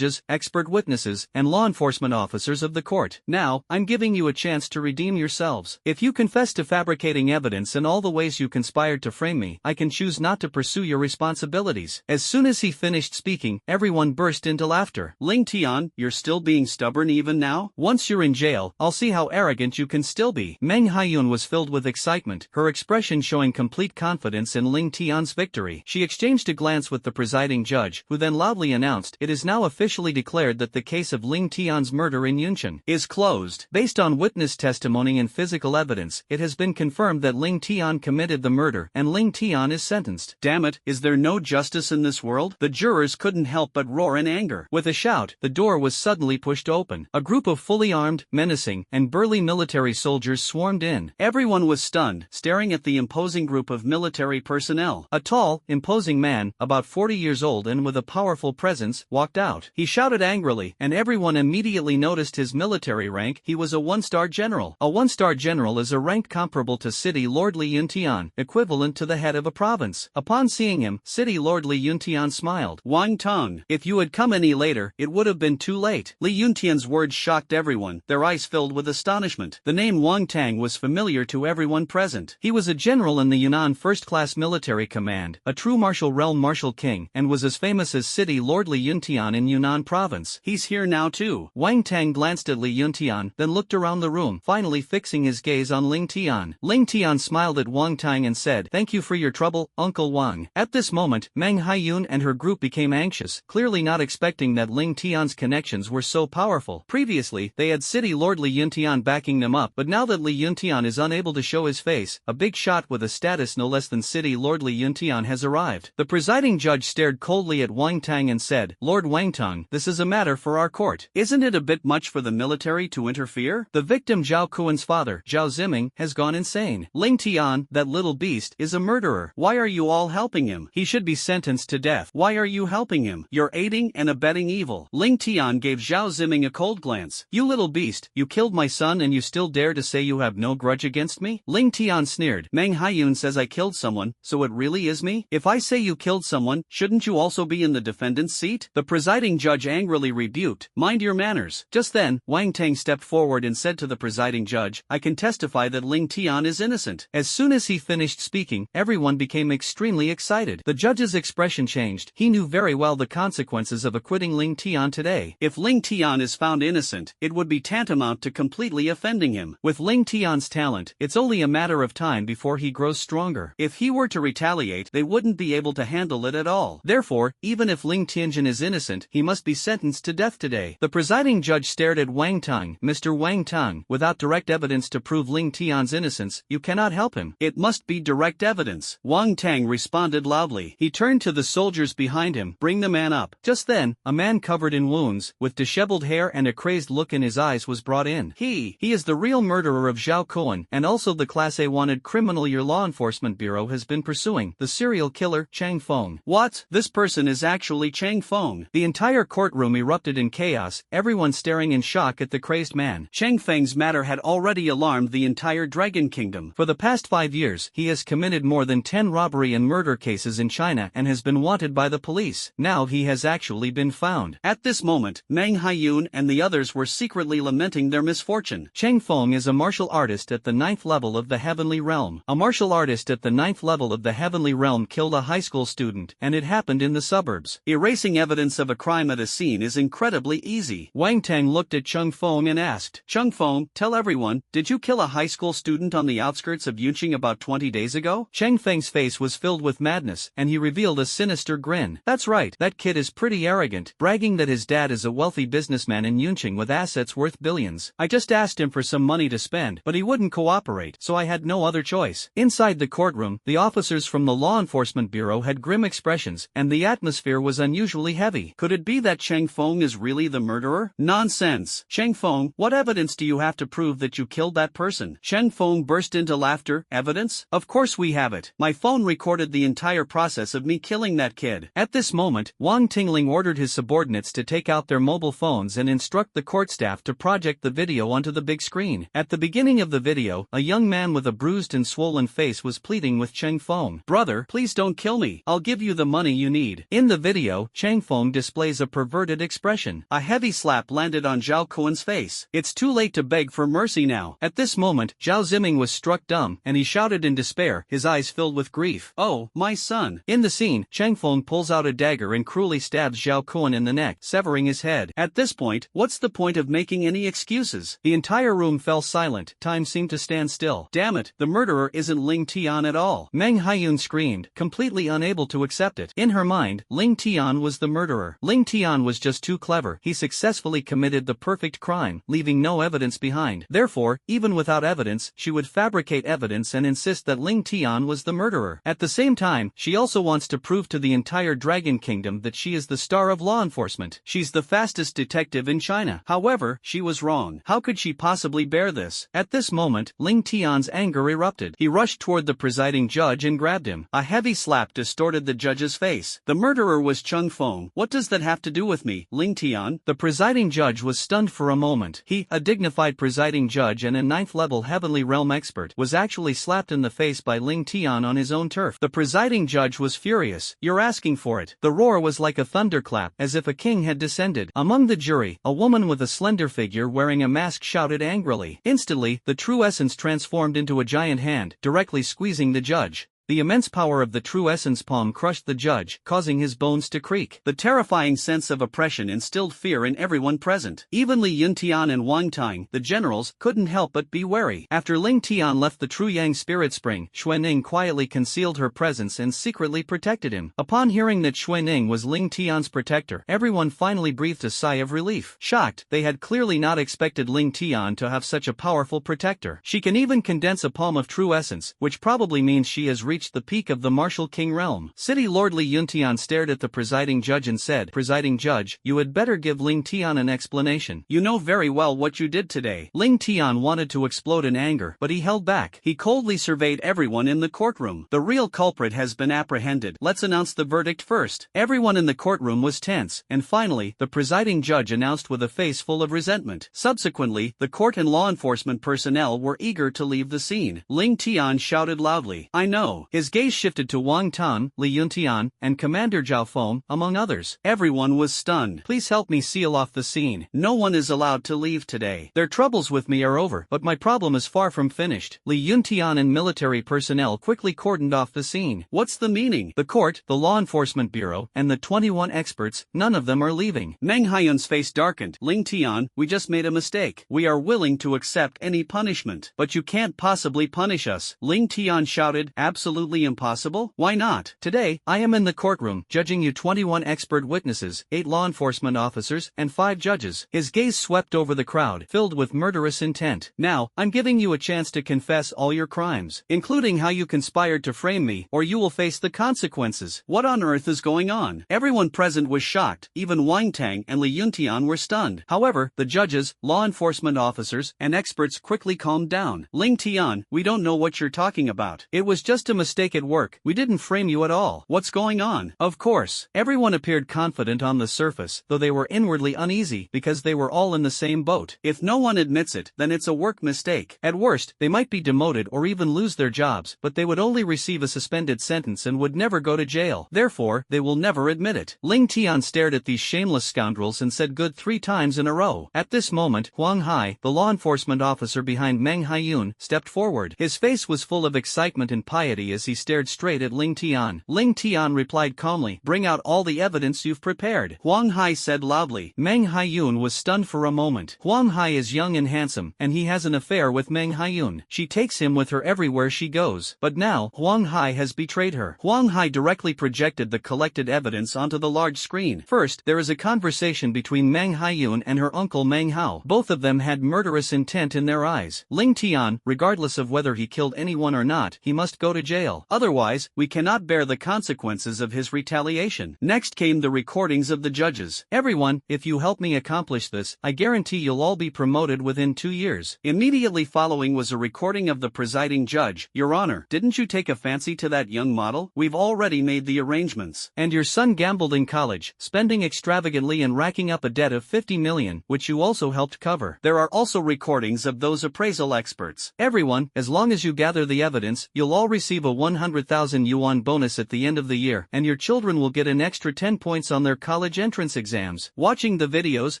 expert witnesses, and law enforcement officers of the court. Now, I'm giving you a chance to redeem yourselves. If you confess to fabricating evidence and all the ways you conspired to frame me, I can choose not to pursue your responsibilities. As soon as he finished speaking, everyone burst into laughter. Ling Tian, you're still being stubborn even now? Once you're in jail, I'll see how arrogant you can still be. Meng Haiyun was filled with excitement, her expression showing complete confidence in Ling Tian's victory. She exchanged a glance with the presiding judge, who then loudly announced, it is now officially declared that the case of Ling Tian's murder in Yunqian is closed. Based on witness testimony and physical evidence, it has been confirmed that Ling Tian committed the murder, and Ling Tian is sentenced. Damn it, is there no justice in this world? The jurors couldn't help but roar in anger. With a shout, the door was suddenly pushed open. A group of fully armed, menacing, and burly military soldiers swarmed in. Everyone was stunned, staring at the imposing group of military personnel. A tall, imposing man, about
about 40 years old and with a powerful presence, walked out. He shouted angrily, and everyone immediately noticed his military rank. He was a one-star general. A one-star general is a rank comparable to City Lord Li Yuntian, equivalent to the head of a province. Upon seeing him, City Lord Li Yuntian smiled.
Wang Tong, if you had come any later, it would have been too late. Li Yuntian's words shocked everyone, their eyes filled with astonishment. The name Wang Tang was familiar to everyone present.
He was a general in the Yunnan First-Class Military Command, a true martial realm martial king, and was as famous as City Lord Li Yuntian in Yunnan province.
He's here now too.
Wang Tang glanced at Li Yuntian, then looked around the room, finally fixing his gaze on Ling Tian. Ling Tian smiled at Wang Tang and said, "Thank you for your trouble, Uncle Wang." At this moment, Meng Haiyun and her group became anxious, clearly not expecting that Ling Tian's connections were so powerful. Previously, they had City Lord Li Yuntian backing them up, but now that Li Yuntian is unable to show his face, a big shot with a status no less than City Lord Li Yuntian has arrived. The presiding judge stared coldly at Wang Tang and said, "Lord Wang Tang, this is a matter for our court.
Isn't it a bit much for the military to interfere?
The victim Zhao Kuan's father, Zhao Ziming, has gone insane. Ling Tian, that little beast, is a murderer.
Why are you all helping him? He should be sentenced to death. Why are you helping him? You're aiding and abetting evil." Ling Tian gave Zhao Ziming a cold glance.
"You little beast, you killed my son and you still dare to say you have no grudge against me?" Ling Tian sneered.
"Meng Haiyun says I killed someone, so it really is me? If I say you killed someone, shouldn't you also be in the defendant's seat?" The presiding judge angrily rebuked, "Mind your manners." Just then, Wang Tang stepped forward and said to the presiding judge, "I can testify that Ling Tian is innocent."
As soon as he finished speaking, everyone became extremely excited. The judge's expression changed. He knew very well the consequences of acquitting Ling Tian today.
If Ling Tian is found innocent, it would be tantamount to completely offending him.
With Ling Tian's talent, it's only a matter of time before he grows stronger.
If he were to retaliate, they wouldn't be able to handle it at all.
Therefore, even if Ling Tianjin is innocent, he must be sentenced to death today. The presiding judge stared at Wang Tang. "Mr. Wang Tang, without direct evidence to prove Ling Tian's innocence, you cannot help him."
"It must be direct evidence," Wang Tang responded loudly. He turned to the soldiers behind him. "Bring the man up."
Just then, a man covered in wounds, with disheveled hair and a crazed look in his eyes was brought in. He is the real murderer of Zhao Kuan, and also the Class A wanted criminal your law enforcement bureau has been pursuing, the serial killer, Chang Feng.
What? This person is actually Chang Feng?
The entire courtroom erupted in chaos, everyone staring in shock at the crazed man.
Chang Feng's matter had already alarmed the entire Dragon Kingdom.
For the past 5 years, he has committed more than 10 robbery and murder cases in China and has been wanted by the police. Now he has actually been found.
At this moment, Meng Haiyun and the others were secretly lamenting their misfortune.
Chang Feng is a martial artist at the 9th level of the Heavenly Realm. A martial artist at the 9th level of the Heavenly Realm killed a high school student, and it happened in the suburbs.
Erasing evidence of a crime at a scene is incredibly easy.
Wang Tang looked at Chang Feng and asked,
"Chang Feng, tell everyone, did you kill a high school student on the outskirts of Yunqing about 20 days ago?"
Chang Feng's face was filled with madness, and he revealed a sinister grin. "That's right, that kid is pretty arrogant, bragging that his dad is a wealthy businessman in Yunqing with assets worth billions. I just asked him for some money to spend, but he wouldn't cooperate, so I had no other choice." Inside the courtroom, the officers from the Law Enforcement Bureau had grim expressions, and the atmosphere was unusually heavy.
Could it be that Chang Feng is really the murderer? Nonsense! Chang Feng, what evidence do you have to prove that you killed that person? Chang Feng burst into laughter. Evidence? Of course we have it. My phone recorded the entire process of me killing that kid.
At this moment, Wang Tingling ordered his subordinates to take out their mobile phones and instruct the court staff to project the video onto the big screen. At the beginning of the video, a young man with a bruised and swollen face was pleading with Chang Feng.
"Brother, please don't kill me. I'll give you the money you need."
In the video, Chang Feng displays a perverted expression.
A heavy slap landed on Zhao Kuan's face. "It's too late to beg for mercy now."
At this moment, Zhao Ziming was struck dumb, and he shouted in despair, his eyes filled with grief.
"Oh, my son."
In the scene, Chang Feng pulls out a dagger and cruelly stabs Zhao Kuan in the neck, severing his head.
At this point, what's the point of making any excuses?
The entire room fell silent, time seemed to stand still.
Damn it, the murderer isn't Ling Tian at all.
Meng Haiyun screamed, completely unable to accept it. In her mind, Ling Tian was the murderer. Ling Tian was just too clever. He successfully committed the perfect crime, leaving no evidence behind. Therefore, even without evidence, she would fabricate evidence and insist that Ling Tian was the murderer. At the same time, she also wants to prove to the entire Dragon Kingdom that she is the star of law enforcement.
She's the fastest detective in China. However, she was wrong. How could she possibly bear this?
At this moment, Ling Tian's anger erupted. He rushed toward the presiding judge and grabbed him. A heavy slap distorted the
judge's face. The murderer was Chung Feng. What does that have to do with me, Ling Tian?
The presiding judge was stunned for a moment. He, a dignified presiding judge and a 9th-level Heavenly Realm expert, was actually slapped in the face by Ling Tian on his own turf. The presiding judge was furious. "You're asking for it." The roar was like a thunderclap, as if a king had descended. Among the jury, a woman with a slender figure wearing a mask shouted angrily. Instantly, the true essence transformed into a giant hand, directly squeezing the judge. The immense power of the true essence palm crushed the judge, causing his bones to creak.
The terrifying sense of oppression instilled fear in everyone present. Even Li Yuntian and Wang Tang, the generals, couldn't help but be wary. After Ling Tian left the True Yang Spirit Spring, Xuening quietly concealed her presence and secretly protected him. Upon hearing that Xuening was Ling Tian's protector, everyone finally breathed a sigh of relief. Shocked, they had clearly not expected Ling Tian to have such a powerful protector. She can even condense a palm of true essence, which probably means she has reached the peak of the martial king realm. City Lord Li Yuntian stared at the presiding judge and said, "Presiding judge, you had better give Ling Tian an explanation. You know very well what you did today."
Ling Tian wanted to explode in anger, but he held back.
He coldly surveyed everyone in the courtroom. "The real culprit has been apprehended. Let's announce the verdict first." Everyone in the courtroom was tense, and finally, the presiding judge announced with a face full of resentment. Subsequently, the court and law enforcement personnel were eager to leave the scene. Ling Tian shouted loudly, "I know." His gaze shifted to Wang Tang, Li Yuntian, and Commander Zhao Feng, among others. Everyone was stunned.
"Please help me seal off the scene.
No one is allowed to leave today.
Their troubles with me are over, but my problem is far from finished." Li Yuntian and military personnel quickly cordoned off the scene.
What's the meaning?
The court, the law enforcement bureau, and the 21 experts, none of them are leaving.
Meng Haiyun's face darkened. "Ling Tian, we just made a mistake. We are willing to accept any punishment. But you can't possibly punish us." Ling Tian shouted, "Absolutely impossible? Why not?"
"Today, I am in the courtroom, judging you 21 expert witnesses, 8 law enforcement officers, and 5 judges." His gaze swept over the crowd, filled with murderous intent. "Now, I'm giving you a chance to confess all your crimes, including how you conspired to frame me, or you will face the consequences."
What on earth is going on? Everyone present was shocked. Even Wang Tang and Li Yuntian were stunned.
However, the judges, law enforcement officers, and experts quickly calmed down.
"Ling Tian, we don't know what you're talking about.
It was just a mistake at work. We didn't frame you at all."
"What's going on?"
Of course, everyone appeared confident on the surface, though they were inwardly uneasy because they were all in the same boat.
If no one admits it, then it's a work mistake.
At worst, they might be demoted or even lose their jobs, but they would only receive a suspended sentence and would never go to jail. Therefore, they will never admit it. Ling Tian stared at these shameless scoundrels and said good 3 times in a row. At this moment, Huang Hai, the law enforcement officer behind Meng Haiyun, stepped forward. His face was full of excitement and piety as he stared straight at Ling Tian. Ling Tian replied calmly, "Bring out all the evidence you've prepared."
Huang Hai said loudly.
Meng Haiyun was stunned for a moment. Huang Hai is young and handsome, and he has an affair with Meng Haiyun. She takes him with her everywhere she goes. But now, Huang Hai has betrayed her. Huang Hai directly projected the collected evidence onto the large screen. First, there is a conversation between Meng Haiyun and her uncle Meng Hao. Both of them had murderous intent in their eyes. Ling Tian, regardless of whether he killed anyone or not, he must go to jail. Otherwise, we cannot bear the consequences of his retaliation. Next came the recordings of the judges. "Everyone, if you help me accomplish this, I guarantee you'll all be promoted within 2 years.
Immediately following was a recording of the presiding judge. "Your Honor, didn't you take a fancy to that young model? We've already made the arrangements."
"And your son gambled in college, spending extravagantly and racking up a debt of 50 million, which you also helped cover."
There are also recordings of those appraisal experts.
"Everyone, as long as you gather the evidence, you'll all receive a 100,000 yuan bonus at the end of the year, and your children will get an extra 10 points on their college entrance exams." Watching the videos,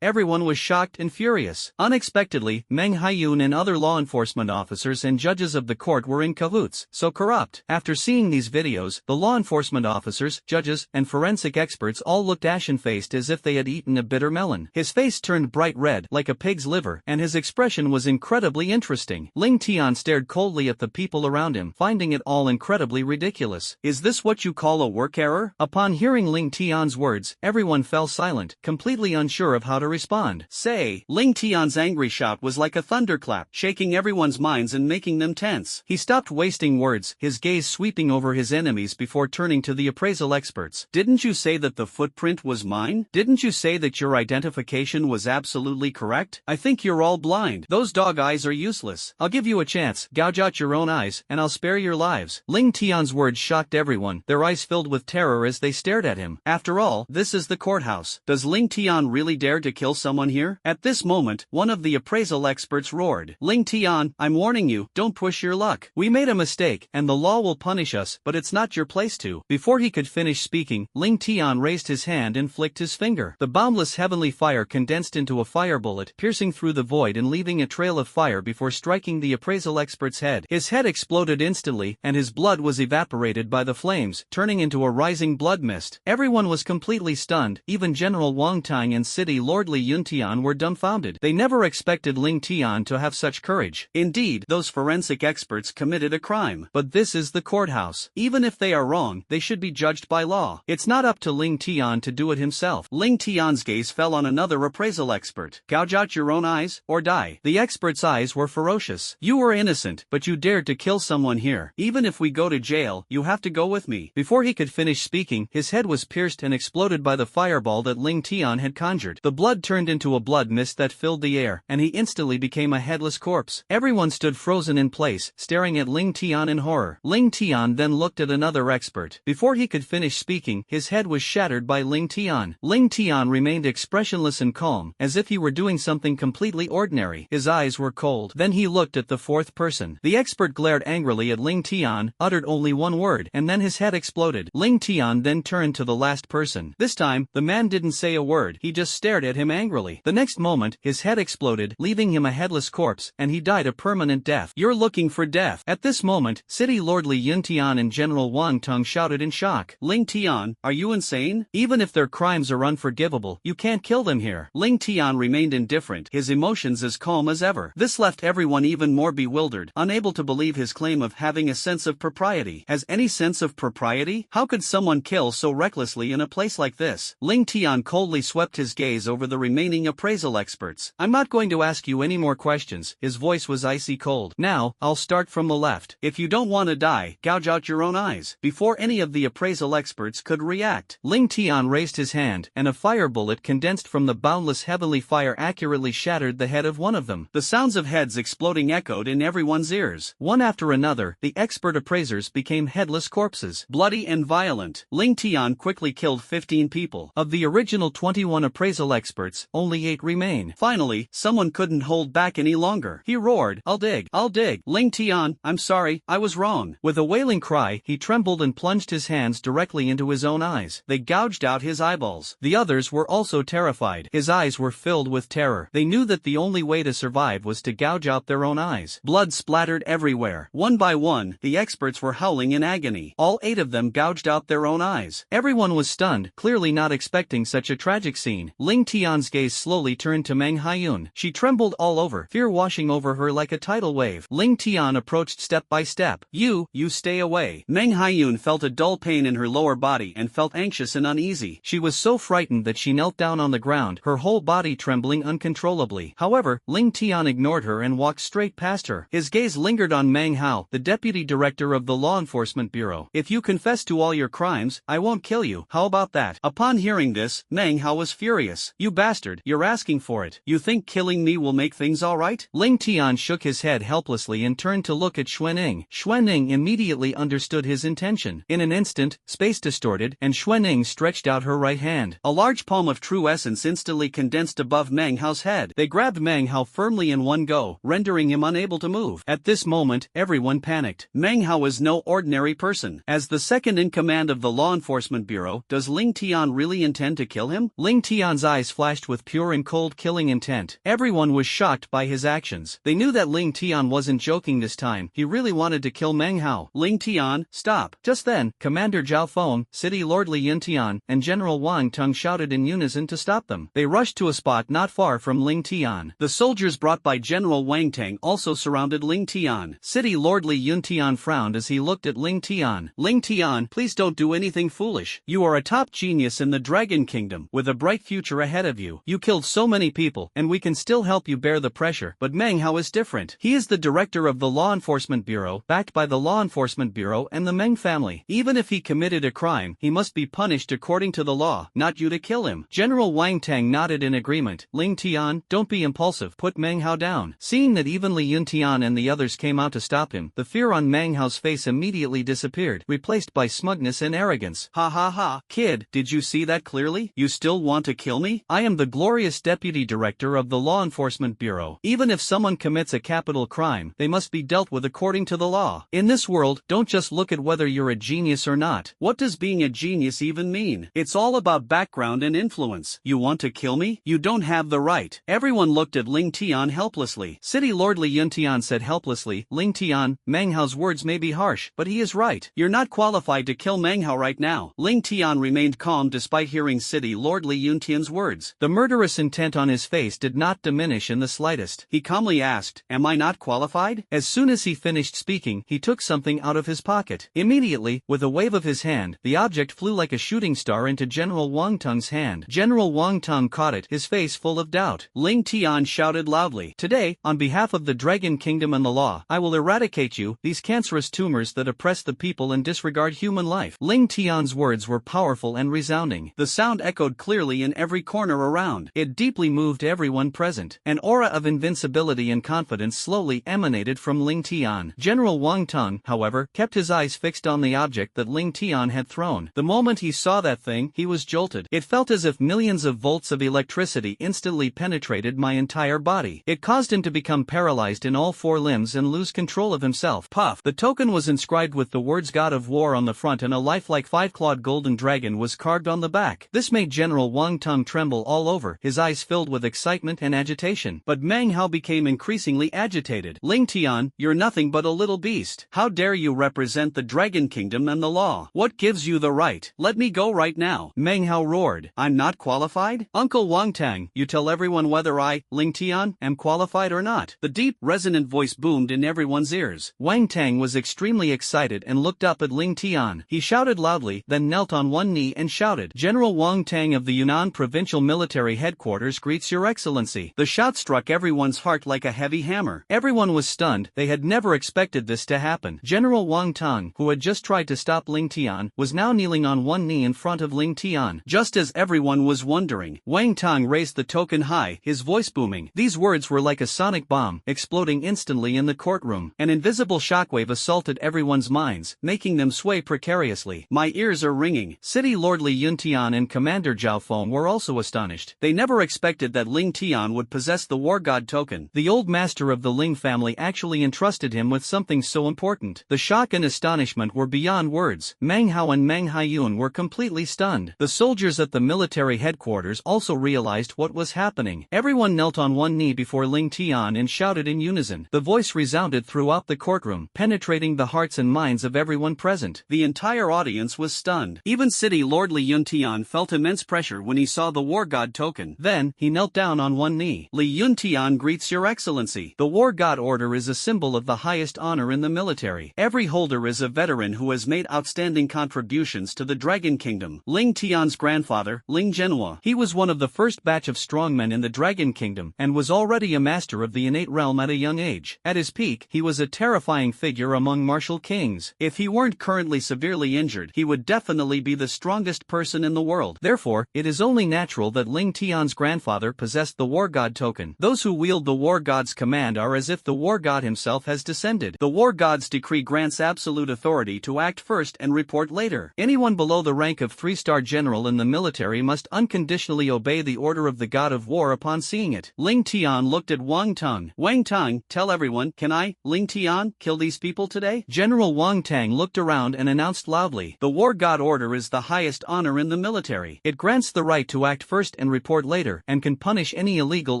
everyone was shocked and furious. Unexpectedly, Meng Haiyun and other law enforcement officers and judges of the court were in cahoots, so corrupt. After seeing these videos, the law enforcement officers, judges, and forensic experts all looked ashen-faced as if they had eaten a bitter melon. His face turned bright red, like a pig's liver, and his expression was incredibly interesting. Ling Tian stared coldly at the people around him, finding it all incredibly ridiculous.
"Is this what you call a work error?"
Upon hearing Ling Tian's words, everyone fell silent, completely unsure of how to respond.
"Say!" Ling Tian's angry shout was like a thunderclap, shaking everyone's minds and making them tense.
He stopped wasting words, his gaze sweeping over his enemies before turning to the appraisal experts.
"Didn't you say that the footprint was mine? Didn't you say that your identification was absolutely correct? I think you're all blind. Those dog eyes are useless.
I'll give you a chance, gouge out your own eyes, and I'll spare your lives." experts. Ling Tian's words shocked everyone, their eyes filled with terror as they stared at him. After all, this is the courthouse. Does Ling Tian really dare to kill someone here? At this moment, one of the appraisal experts roared. Ling Tian, I'm warning you, don't push your luck. We made a mistake, and the law will punish us, but it's not your place to. Before he could finish speaking, Ling Tian raised his hand and flicked his finger. The boundless heavenly fire condensed into a fire bullet, piercing through the void and leaving a trail of fire before striking the appraisal expert's head. His head exploded instantly, and his blood was evaporated by the flames, turning into a rising blood mist. Everyone was completely stunned, even General Wang Tang and City Lord Li Yuntian were dumbfounded. They never expected Ling Tian to have such courage. Indeed, those forensic experts committed a crime. But this is the courthouse. Even if they are wrong, they should be judged by law. It's not up to Ling Tian to do it himself. Ling Tian's gaze fell on another appraisal expert. Gouge out your own eyes, or die. The expert's eyes were ferocious. You were innocent, but you dared to kill someone here. Even if we go to jail, you have to go with me. Before he could finish speaking, his head was pierced and exploded by the fireball that Ling Tian had conjured. The blood turned into a blood mist that filled the air, and he instantly became a headless corpse. Everyone stood frozen in place, staring at Ling Tian in horror. Ling Tian then looked at another expert. Before he could finish speaking, his head was shattered by Ling Tian. Ling Tian remained expressionless and calm, as if he were doing something completely ordinary. His eyes were cold. Then he looked at the fourth person. The expert glared angrily at Ling Tian, uttered only one word, and then his head exploded. Ling Tian then turned to the last person. This time, the man didn't say a word, he just stared at him angrily. The next moment, his head exploded, leaving him a headless corpse, and he died a permanent death. You're looking for death. At this moment, City Lord Li Yuntian and General Wang Tong shouted in shock. Ling Tian, are you insane? Even if their crimes are unforgivable, you can't kill them here. Ling Tian remained indifferent, his emotions as calm as ever. This left everyone even more bewildered, unable to believe his claim of having a sense of propriety. Has any sense of propriety? How could someone kill so recklessly in a place like this? Ling Tian coldly swept his gaze over the remaining appraisal experts. I'm not going to ask you any more questions. His voice was icy cold. Now, I'll start from the left. If you don't want to die, gouge out your own eyes. Before any of the appraisal experts could react, Ling Tian raised his hand, and a fire bullet condensed from the boundless heavenly fire accurately shattered the head of one of them. The sounds of heads exploding echoed in everyone's ears. One after another, the expert appraisers became headless corpses. Bloody and violent, Ling Tian quickly killed 15 people. Of the original 21 appraisal experts, only 8 remain. Finally, someone couldn't hold back any longer. He roared, I'll dig. I'll dig. Ling Tian, I'm sorry, I was wrong. With a wailing cry, he trembled and plunged his hands directly into his own eyes. They gouged out his eyeballs. The others were also terrified. His eyes were filled with terror. They knew that the only way to survive was to gouge out their own eyes. Blood splattered everywhere. One by one, the experts were howling in agony. All 8 of them gouged out their own eyes. Everyone was stunned, clearly not expecting such a tragic scene. Ling Tian's gaze slowly turned to Meng Haiyun. She trembled all over, fear washing over her like a tidal wave. Ling Tian approached step by step. You stay away. Meng Haiyun felt a dull pain in her lower body and felt anxious and uneasy. She was so frightened that she knelt down on the ground, her whole body trembling uncontrollably. However, Ling Tian ignored her and walked straight past her. His gaze lingered on Meng Hao, the deputy director of the Law Enforcement Bureau. If you confess to all your crimes, I won't kill you. How about that? Upon hearing this, Meng Hao was furious. You bastard, you're asking for it. You think killing me will make things alright? Ling Tian shook his head helplessly and turned to look at Xuanning. Xuanning immediately understood his intention. In an instant, space distorted, and Xuanning stretched out her right hand. A large palm of true essence instantly condensed above Meng Hao's head. They grabbed Meng Hao firmly in one go, rendering him unable to move. At this moment, everyone panicked. Meng Hao is no ordinary person. As the second in command of the Law Enforcement Bureau, does Ling Tian really intend to kill him? Ling Tian's eyes flashed with pure and cold killing intent. Everyone was shocked by his actions. They knew that Ling Tian wasn't joking this time. He really wanted to kill Meng Hao. Ling Tian, stop. Just then, Commander Zhao Feng, City Lord Li Yuntian, and General Wang Tong shouted in unison to stop them. They rushed to a spot not far from Ling Tian. The soldiers brought by General Wang Tang also surrounded Ling Tian. City Lord Li Yuntian frowned as he looked at Ling Tian. Ling Tian, please don't do anything foolish. You are a top genius in the Dragon Kingdom, with a bright future ahead of you. You killed so many people, and we can still help you bear the pressure. But Meng Hao is different. He is the director of the Law Enforcement Bureau, backed by the Law Enforcement Bureau and the Meng family. Even if he committed a crime, he must be punished according to the law, not you to kill him. General Wang Tang nodded in agreement. Ling Tian, don't be impulsive. Put Meng Hao down. Seeing that even Li Yuntian and the others came out to stop him, the fear on Meng Hao's Hao's face immediately disappeared, replaced by smugness and arrogance.
Ha ha ha, kid, did you see that clearly? You still want to kill me?
I am the glorious Deputy Director of the Law Enforcement Bureau. Even if someone commits a capital crime, they must be dealt with according to the law. In this world, don't just look at whether you're a genius or not.
What does being a genius even mean? It's all about background and influence. You want to kill me? You don't have the right. Everyone looked at Ling Tian helplessly.
City Lord Li Yuntian said helplessly, Ling Tian, Meng Hao's words may be harsh, but he is right.
You're not qualified to kill Meng Hao right now. Ling Tian remained calm despite hearing City Lord Li Yuntian's words.
The murderous intent on his face did not diminish in the slightest.
He calmly asked, am I not qualified?
As soon as he finished speaking, he took something out of his pocket. Immediately, with a wave of his hand, the object flew like a shooting star into General Wang Tung's hand. General Wang Tung caught it, his face full of doubt.
Ling Tian shouted loudly,
today, on behalf of the Dragon Kingdom and the law, I will eradicate you, these cancerous tumors that oppress the people and disregard human life. Ling Tian's words were powerful and resounding.
The sound echoed clearly in every corner around.
It deeply moved everyone present. An aura of invincibility and confidence slowly emanated from Ling Tian. General Wang Tung, however, kept his eyes fixed on the object that Ling Tian had thrown. The moment he saw that thing, he was jolted. It felt as if millions of volts of electricity instantly penetrated my entire body. It caused him to become paralyzed in all four limbs and lose control of himself. Puff! The token was inscribed with the words God of War on the front, and a lifelike five-clawed golden dragon was carved on the back. This made General Wang Tung tremble all over, his eyes filled with excitement and agitation.
But Meng Hao became increasingly agitated. Ling Tian, you're nothing but a little beast. How dare you represent the Dragon Kingdom and the law? What gives you the right? Let me go right now.
Meng Hao roared.
I'm not qualified?
Uncle Wang Tang, you tell everyone whether I, Ling Tian, am qualified or not.
The deep, resonant voice boomed in everyone's ears.
Wang Tang was extremely excited and looked up at Ling Tian. He shouted loudly, then knelt on one knee and shouted, General Wang Tang of the Yunnan Provincial Military Headquarters greets Your Excellency. The shout struck everyone's heart like a heavy hammer. Everyone was stunned, they had never expected this to happen. General Wang Tang, who had just tried to stop Ling Tian, was now kneeling on one knee in front of Ling Tian.
Just as everyone was wondering,
Wang Tang raised the token high, his voice booming. These words were like a sonic bomb, exploding instantly in the courtroom. An invisible shockwave assaulted everyone's minds, making them sway precariously.
My ears are ringing.
City Lord Li Yuntian and Commander Zhao Feng were also astonished.
They never expected that Ling Tian would possess the War God token.
The old master of the Ling family actually entrusted him with something so important. The shock and astonishment were beyond words. Meng Hao and Meng Haiyun were completely stunned. The soldiers at the military headquarters also realized what was happening. Everyone knelt on one knee before Ling Tian and shouted in unison. The voice resounded throughout the courtroom, penetrating the hearts and minds of everyone present.
The entire audience was stunned. Even City Lord Li Yuntian felt immense pressure when he saw the War God token.
Then, he knelt down on one knee.
Li Yuntian greets Your Excellency.
The War God Order is a symbol of the highest honor in the military.
Every holder is a veteran who has made outstanding contributions to the Dragon Kingdom. Ling Tian's grandfather, Ling Zhenhua.
He was one of the first batch of strongmen in the Dragon Kingdom, and was already a master of the innate realm at a young age. At his peak, he was a terrifying figure among martial kings. If he weren't currently severely injured, he would definitely be the strongest person in the world. Therefore, it is only natural that Ling Tian's grandfather possessed the War God token. Those who wield the War God's command are as if the War God himself has descended. The War God's decree grants absolute authority to act first and report later. Anyone below the rank of 3-star general in the military must unconditionally obey the order of the God of War upon seeing it. Ling Tian looked at Wang Tung.
Wang Tung, tell everyone, can I, Ling Tian, kill these people today?
General Wang Tang looked around and announced loudly, the War God Order is the highest honor in the military. It grants the right to act first and report later, and can punish any illegal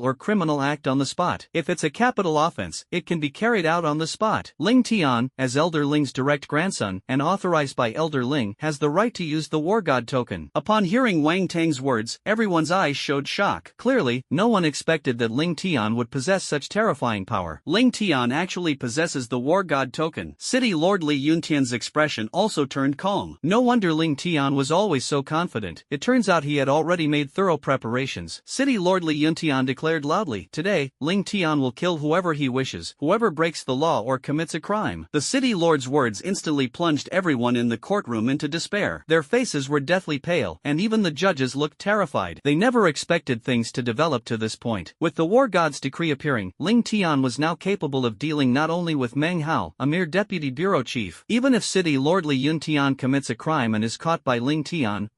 or criminal act on the spot. If it's a capital offense, it can be carried out on the spot. Ling Tian, as Elder Ling's direct grandson, and authorized by Elder Ling, has the right to use the War God token.
Upon hearing Wang Tang's words, everyone's eyes showed shock.
Clearly, no one expected that Ling Tian would possess such terrifying power.
Ling Tian actually possesses the War God token. City Lord Li Yuntian's expression also turned calm.
No wonder Ling Tian was always so confident. It turns out he had already made thorough preparations. City Lord Li Yuntian declared loudly, today, Ling Tian will kill whoever he wishes, whoever breaks the law or commits a crime.
The city lord's words instantly plunged everyone in the courtroom into despair.
Their faces were deathly pale, and even the judges looked terrified. They never expected things to develop to this point. With the War God's decree appearing, Ling Tian was now capable of dealing not only with Meng Hao, a mere deputy bureau chief. Even if City Lord Li Yuntian commits a crime and is caught by Ling Tian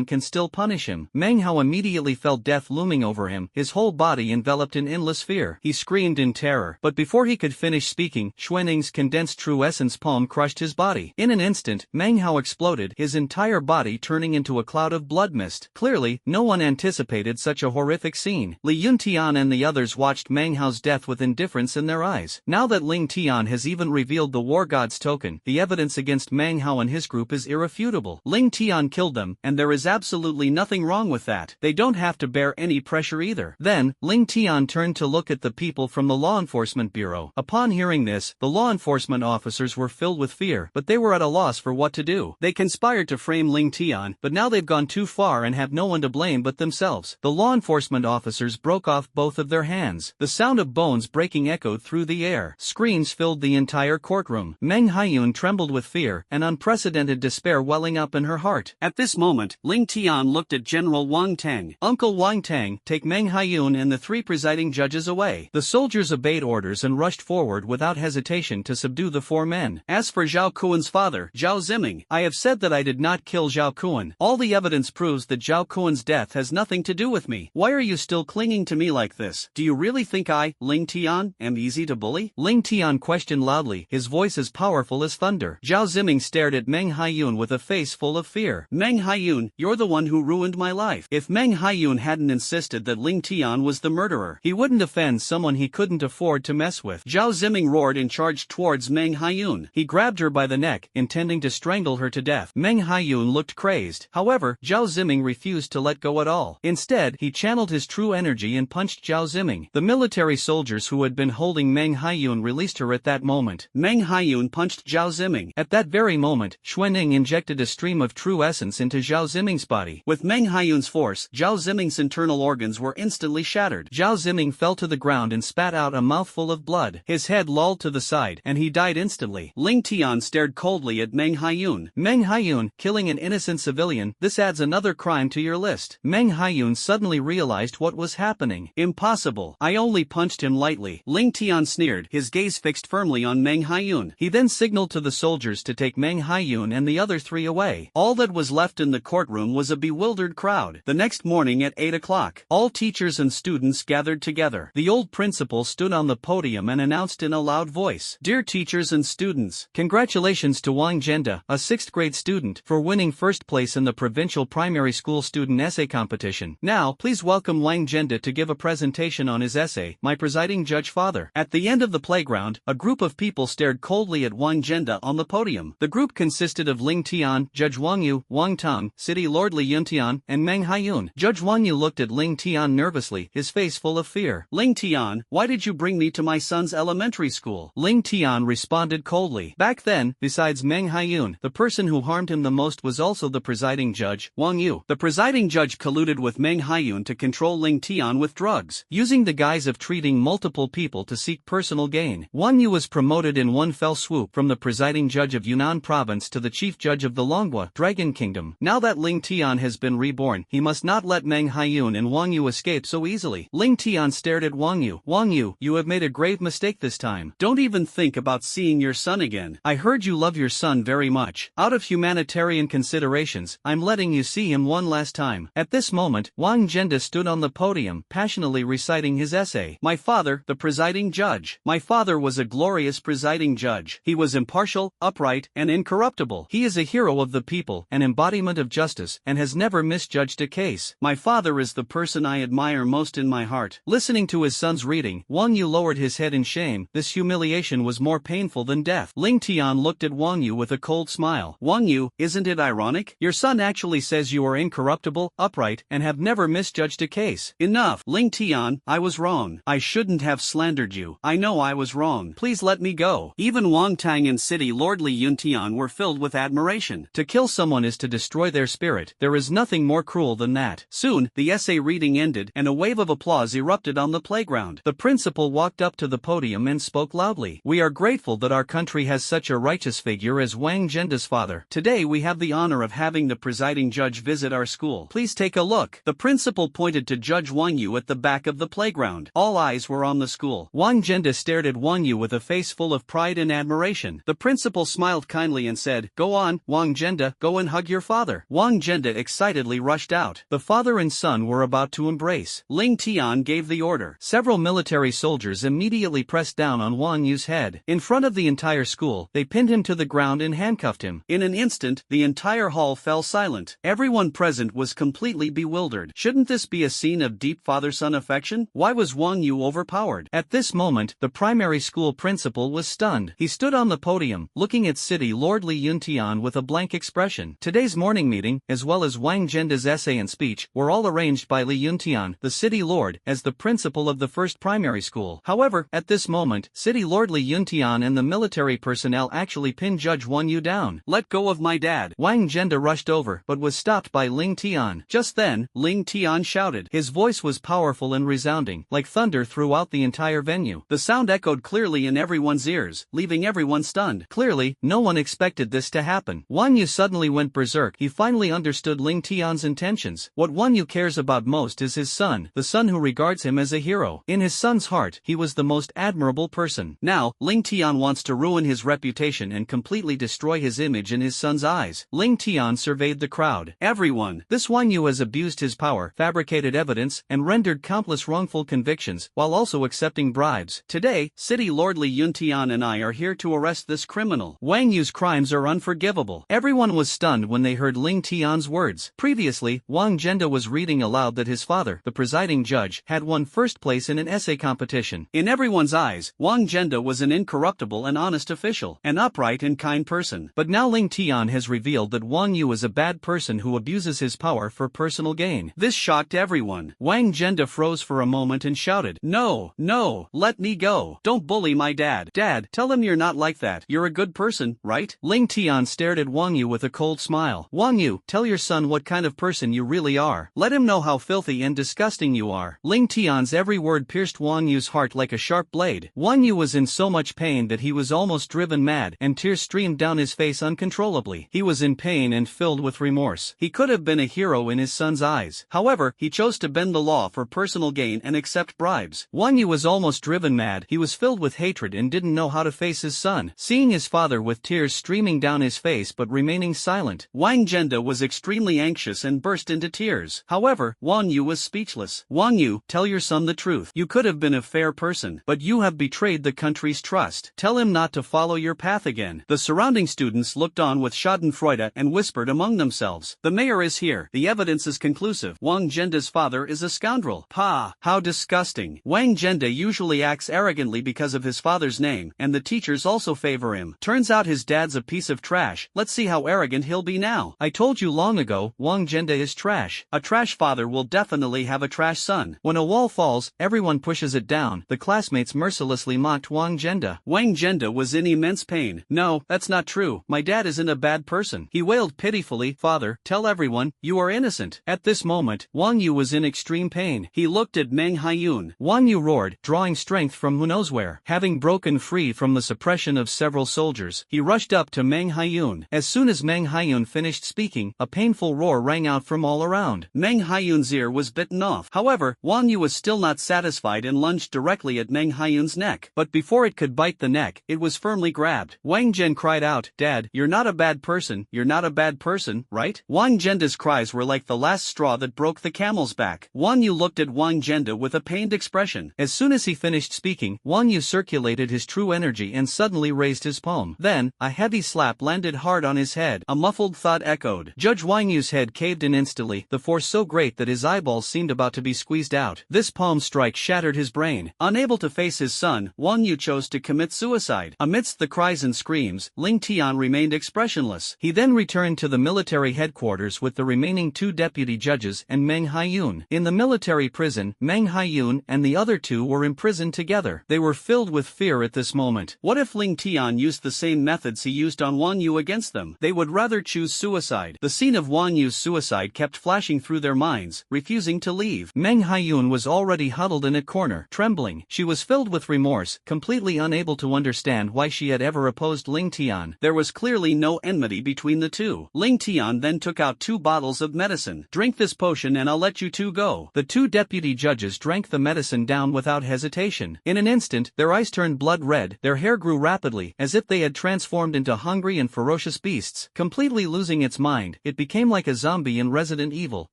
can still punish him. Meng Hao immediately felt death looming over him, his whole body enveloped in endless fear. He screamed in terror, but before he could finish speaking, Xuaning's condensed true essence palm crushed his body. In an instant, Meng Hao exploded, his entire body turning into a cloud of blood mist. Clearly, no one anticipated such a horrific scene. Li Yuntian and the others watched Meng Hao's death with indifference in their eyes. Now that Ling Tian has even revealed the War God's token, the evidence against Meng Hao and his group is irrefutable. Ling Tian killed them, and there is absolutely nothing wrong with that. They don't have to bear any pressure either. Then, Ling Tian turned to look at the people from the Law Enforcement Bureau. Upon hearing this, the law enforcement officers were filled with fear, but they were at a loss for what to do. They conspired to frame Ling Tian, but now they've gone too far and have no one to blame but themselves. The law enforcement officers broke off both of their hands. The sound of bones breaking echoed through the air. Screams filled the entire courtroom. Meng Haiyun trembled with fear, an unprecedented despair welling up in her heart. At this moment, Ling Tian looked at General Wang Tang. Uncle Wang Tang, take Meng Haiyun and the three presiding judges away. The soldiers obeyed orders and rushed forward without hesitation to subdue the four men. As for Zhao Kuan's father, Zhao Ziming, I have said that I did not kill Zhao Kuan. All the evidence proves that Zhao Kuan's death has nothing to do with me. Why are you still clinging to me like this? Do you really think I, Ling Tian, am easy to bully? Ling Tian questioned loudly, his voice as powerful as thunder. Zhao Ziming stared at Meng Haiyun with a face full of fear. Meng Haiyun, you're the one who ruined my life. If Meng Haiyun hadn't insisted that Ling Tian was the murderer, he wouldn't offend someone he couldn't afford to mess with. Zhao Ziming roared and charged towards Meng Haiyun. He grabbed her by the neck, intending to strangle her to death. Meng Haiyun looked crazed. However, Zhao Ziming refused to let go at all. Instead, he channeled his true energy and punched Zhao Ziming. The military soldiers who had been holding Meng Haiyun released her at that moment. Meng Haiyun punched Zhao Ziming. At that very moment, Xuanning injected a stream of true essence into Zhao Ziming's body. With Meng Haiyun's force, Zhao Ziming's internal organs were instantly shattered. Zhao Ziming fell to the ground and spat out a mouthful of blood. His head lolled to the side, and he died instantly. Ling Tian stared coldly at Meng Haiyun. Meng Haiyun, killing an innocent civilian, this adds another crime to your list. Meng Haiyun suddenly realized what was happening. Impossible. I only punched him lightly. Ling Tian sneered, his gaze fixed firmly on Meng Haiyun. He then signaled to the soldiers to take Meng Haiyun and the other three away. All that was left in the courtroom was a bewildered crowd. The next morning at 8 o'clock, all teachers and students gathered together. The old principal stood on the podium and announced in a loud voice, "Dear teachers and students, congratulations to Wang Zhenda, a 6th grade student, for winning first place in the provincial primary school student essay competition. Now, please welcome Wang Zhenda to give a presentation on his essay, My Presiding Judge Father." At the end of the playground, a group of people stared coldly at Wang Zhenda on the podium. The group consisted of Ling Tian, Judge Wang Yu, Wang Tang, City Lord Li Yuntian, and Meng Haiyun. Judge Wang Yu looked at Ling Tian nervously, his face full of fear. Ling Tian, why did you bring me to my son's elementary school? Ling Tian responded coldly. Back then, besides Meng Haiyun, the person who harmed him the most was also the presiding judge, Wang Yu. The presiding judge colluded with Meng Haiyun to control Ling Tian with drugs, using the guise of treating multiple people to seek personal gain. Wang Yu was promoted in one fell swoop from the presiding judge of Yunnan province to the chief judge of the Longhua, Dragon Kingdom. Now that Ling Tian has been reborn, he must not let Meng Haiyun and Wang Yu escape so easily. Ling Tian stared at Wang Yu. Wang Yu, you have made a grave mistake this time. Don't even think about seeing your son again. I heard you love your son very much. Out of humanitarian considerations, I'm letting you see him one last time. At this moment, Wang Zhenda stood on the podium, passionately reciting his essay. My father, the presiding judge. My father was a glorious presiding judge. He was impartial, upright, and incorruptible. He is a hero of the people, an embodiment of justice, and has never misjudged a case. My father is the person I admire most in my heart. Listening to his son's reading, Wang Yu lowered his head in shame. This humiliation was more painful than death. Ling Tian looked at Wang Yu with a cold smile. Wang Yu, isn't it ironic? Your son actually says you are incorruptible, upright, and have never misjudged a case. Enough. Ling Tian, I was wrong. I shouldn't have slandered you. I know I was wrong. Please let me go. Even Wang Tang and City Lord Li Yuntian were filled with admiration. To kill someone is to destroy their spirit. There is nothing more cruel than that. Soon, the essay reading ended and a wave of applause erupted on the playground. The principal walked up to the podium and spoke loudly. We are grateful that our country has such a righteous figure as Wang Zhenda's father. Today we have the honor of having the presiding judge visit our school. Please take a look. The principal pointed to Judge Wang Yu at the back of the playground. All eyes were on the school. Wang Zhenda stared at Wang Yu with a face full of pride
pride and admiration. The principal smiled kindly and said, "Go on, Wang Zhenda, go and hug your father." Wang Zhenda excitedly rushed out. The father and son were about to embrace. Ling Tian gave the order. Several military soldiers immediately pressed down on Wang Yu's head. In front of the entire school, they pinned him to the ground and handcuffed him. In an instant, the entire hall fell silent. Everyone present was completely bewildered. Shouldn't this be a scene of deep father-son affection? Why was Wang Yu overpowered? At this moment, the primary school principal was stunned. He stood on the podium, looking at City Lord Li Yuntian with a blank expression. Today's morning meeting, as well as Wang Zhenda's essay and speech, were all arranged by Li Yuntian, the city lord, as the principal of the first primary school. However, at this moment, City Lord Li Yuntian and the military personnel actually pinned Judge Wang Yu down. "Let go of my dad." Wang Zhenda rushed over, but was stopped by Ling Tian. Just then, Ling Tian shouted. His voice was powerful and resounding, like thunder throughout the entire venue. The sound echoed clearly in everyone's ears, leaving everyone stunned. Clearly, no one expected this to happen. Wang Yu suddenly went berserk. He finally understood Ling Tian's intentions. What Wang Yu cares about most is his son, the son who regards him as a hero. In his son's heart, he was the most admirable person. Now, Ling Tian wants to ruin his reputation and completely destroy his image in his son's eyes. Ling Tian surveyed the crowd. Everyone, this Wang Yu has abused his power, fabricated evidence, and rendered countless wrongful convictions, while also accepting bribes. Today, City Lord Li Yuntian and I are here to arrest this criminal. Wang Yu's crimes are unforgivable. Everyone was stunned when they heard Ling Tian's words. Previously, Wang Zhenda was reading aloud that his father, the presiding judge, had won first place in an essay competition. In everyone's eyes, Wang Zhenda was an incorruptible and honest official, an upright and kind person. But now Ling Tian has revealed that Wang Yu is a bad person who abuses his power for personal gain. This shocked everyone. Wang Zhenda froze for a moment and shouted, "No, no, let me go. Don't bully my dad. Dad, tell him you're not like that. You're a good person, right?" Ling Tian stared at Wang Yu with a cold smile. "Wang Yu, tell your son what kind of person you really are. Let him know how filthy and disgusting you are." Ling Tian's every word pierced Wang Yu's heart like a sharp blade. Wang Yu was in so much pain that he was almost driven mad, and tears streamed down his face uncontrollably. He was in pain and filled with remorse. He could have been a hero in his son's eyes. However, he chose to bend the law for personal gain and accept bribes. Wang Yu was almost driven mad. He was filled with hatred and didn't know how to face his son. Seeing his father with tears streaming down his face but remaining silent, Wang Zhenda was extremely anxious and burst into tears. However, Wang Yu was speechless. "Wang Yu, tell your son the truth. You could have been a fair person, but you have betrayed the country's trust. Tell him not to follow your path again." The surrounding students looked on with schadenfreude and whispered among themselves, "The mayor is here. The evidence is conclusive. Wang Zhenda's father is a scoundrel. Pah, how disgusting." Wang Zhenda usually acts arrogantly because of his father's name, and the teachers also favor him. Turns out his dad's a piece of trash. Let's see how arrogant he'll be now. "I told you long ago, Wang Zhenda is trash. A trash father will definitely have a trash son. When a wall falls, everyone pushes it down." The classmates mercilessly mocked Wang Zhenda. Wang Zhenda was in immense pain. "No, that's not true. My dad isn't a bad person." He wailed pitifully, "Father, tell everyone, you are innocent." At this moment, Wang Yu was in extreme pain. He looked at Meng Haiyun. Wang Yu roared, drawing strength from who knows where. Having broken free from the suppression of several soldiers, he rushed up to Meng Haiyun. As soon as Meng Haiyun finished speaking, a painful roar rang out from all around. Meng Haiyun's ear was bitten off. However, Wang Yu was still not satisfied and lunged directly at Meng Haiyun's neck. But before it could bite the neck, it was firmly grabbed. Wang Zhen cried out, "Dad, you're not a bad person. You're not a bad person, right?" Wang Zhenda's cries were like the last straw that broke the camel's back. Wang Yu looked at Wang Zhenda with a pained expression. As soon as he finished speaking, Wang Yu circulated his true energy and suddenly raised his palm. Then, a heavy slap landed hard on his head. A muffled thud echoed. Judge Wang Yu's head caved in instantly, the force so great that his eyeballs seemed about to be squeezed out. This palm strike shattered his brain. Unable to face his son, Wang Yu chose to commit suicide. Amidst the cries and screams, Ling Tian remained expressionless. He then returned to the military headquarters with the remaining two deputy judges and Meng Haiyun. In the military prison, Meng Haiyun and the other two were imprisoned together. They were filled with fear at this moment. What if Ling Tian used the same methods he used on Wang Yu against them? They would rather choose suicide. The scene of Wang Yu's suicide kept flashing through their minds, refusing to leave. Meng Haiyun was already huddled in a corner, trembling. She was filled with remorse, completely unable to understand why she had ever opposed Ling Tian. There was clearly no enmity between the two. Ling Tian then took out 2 bottles of medicine. "Drink this potion and I'll let you two go." The 2 deputy judges drank the medicine down without hesitation. In an instant, their eyes turned blood red, their
Their hair grew rapidly, as if they had transformed into hungry and ferocious beasts. Completely losing its mind, it became like a zombie in Resident Evil,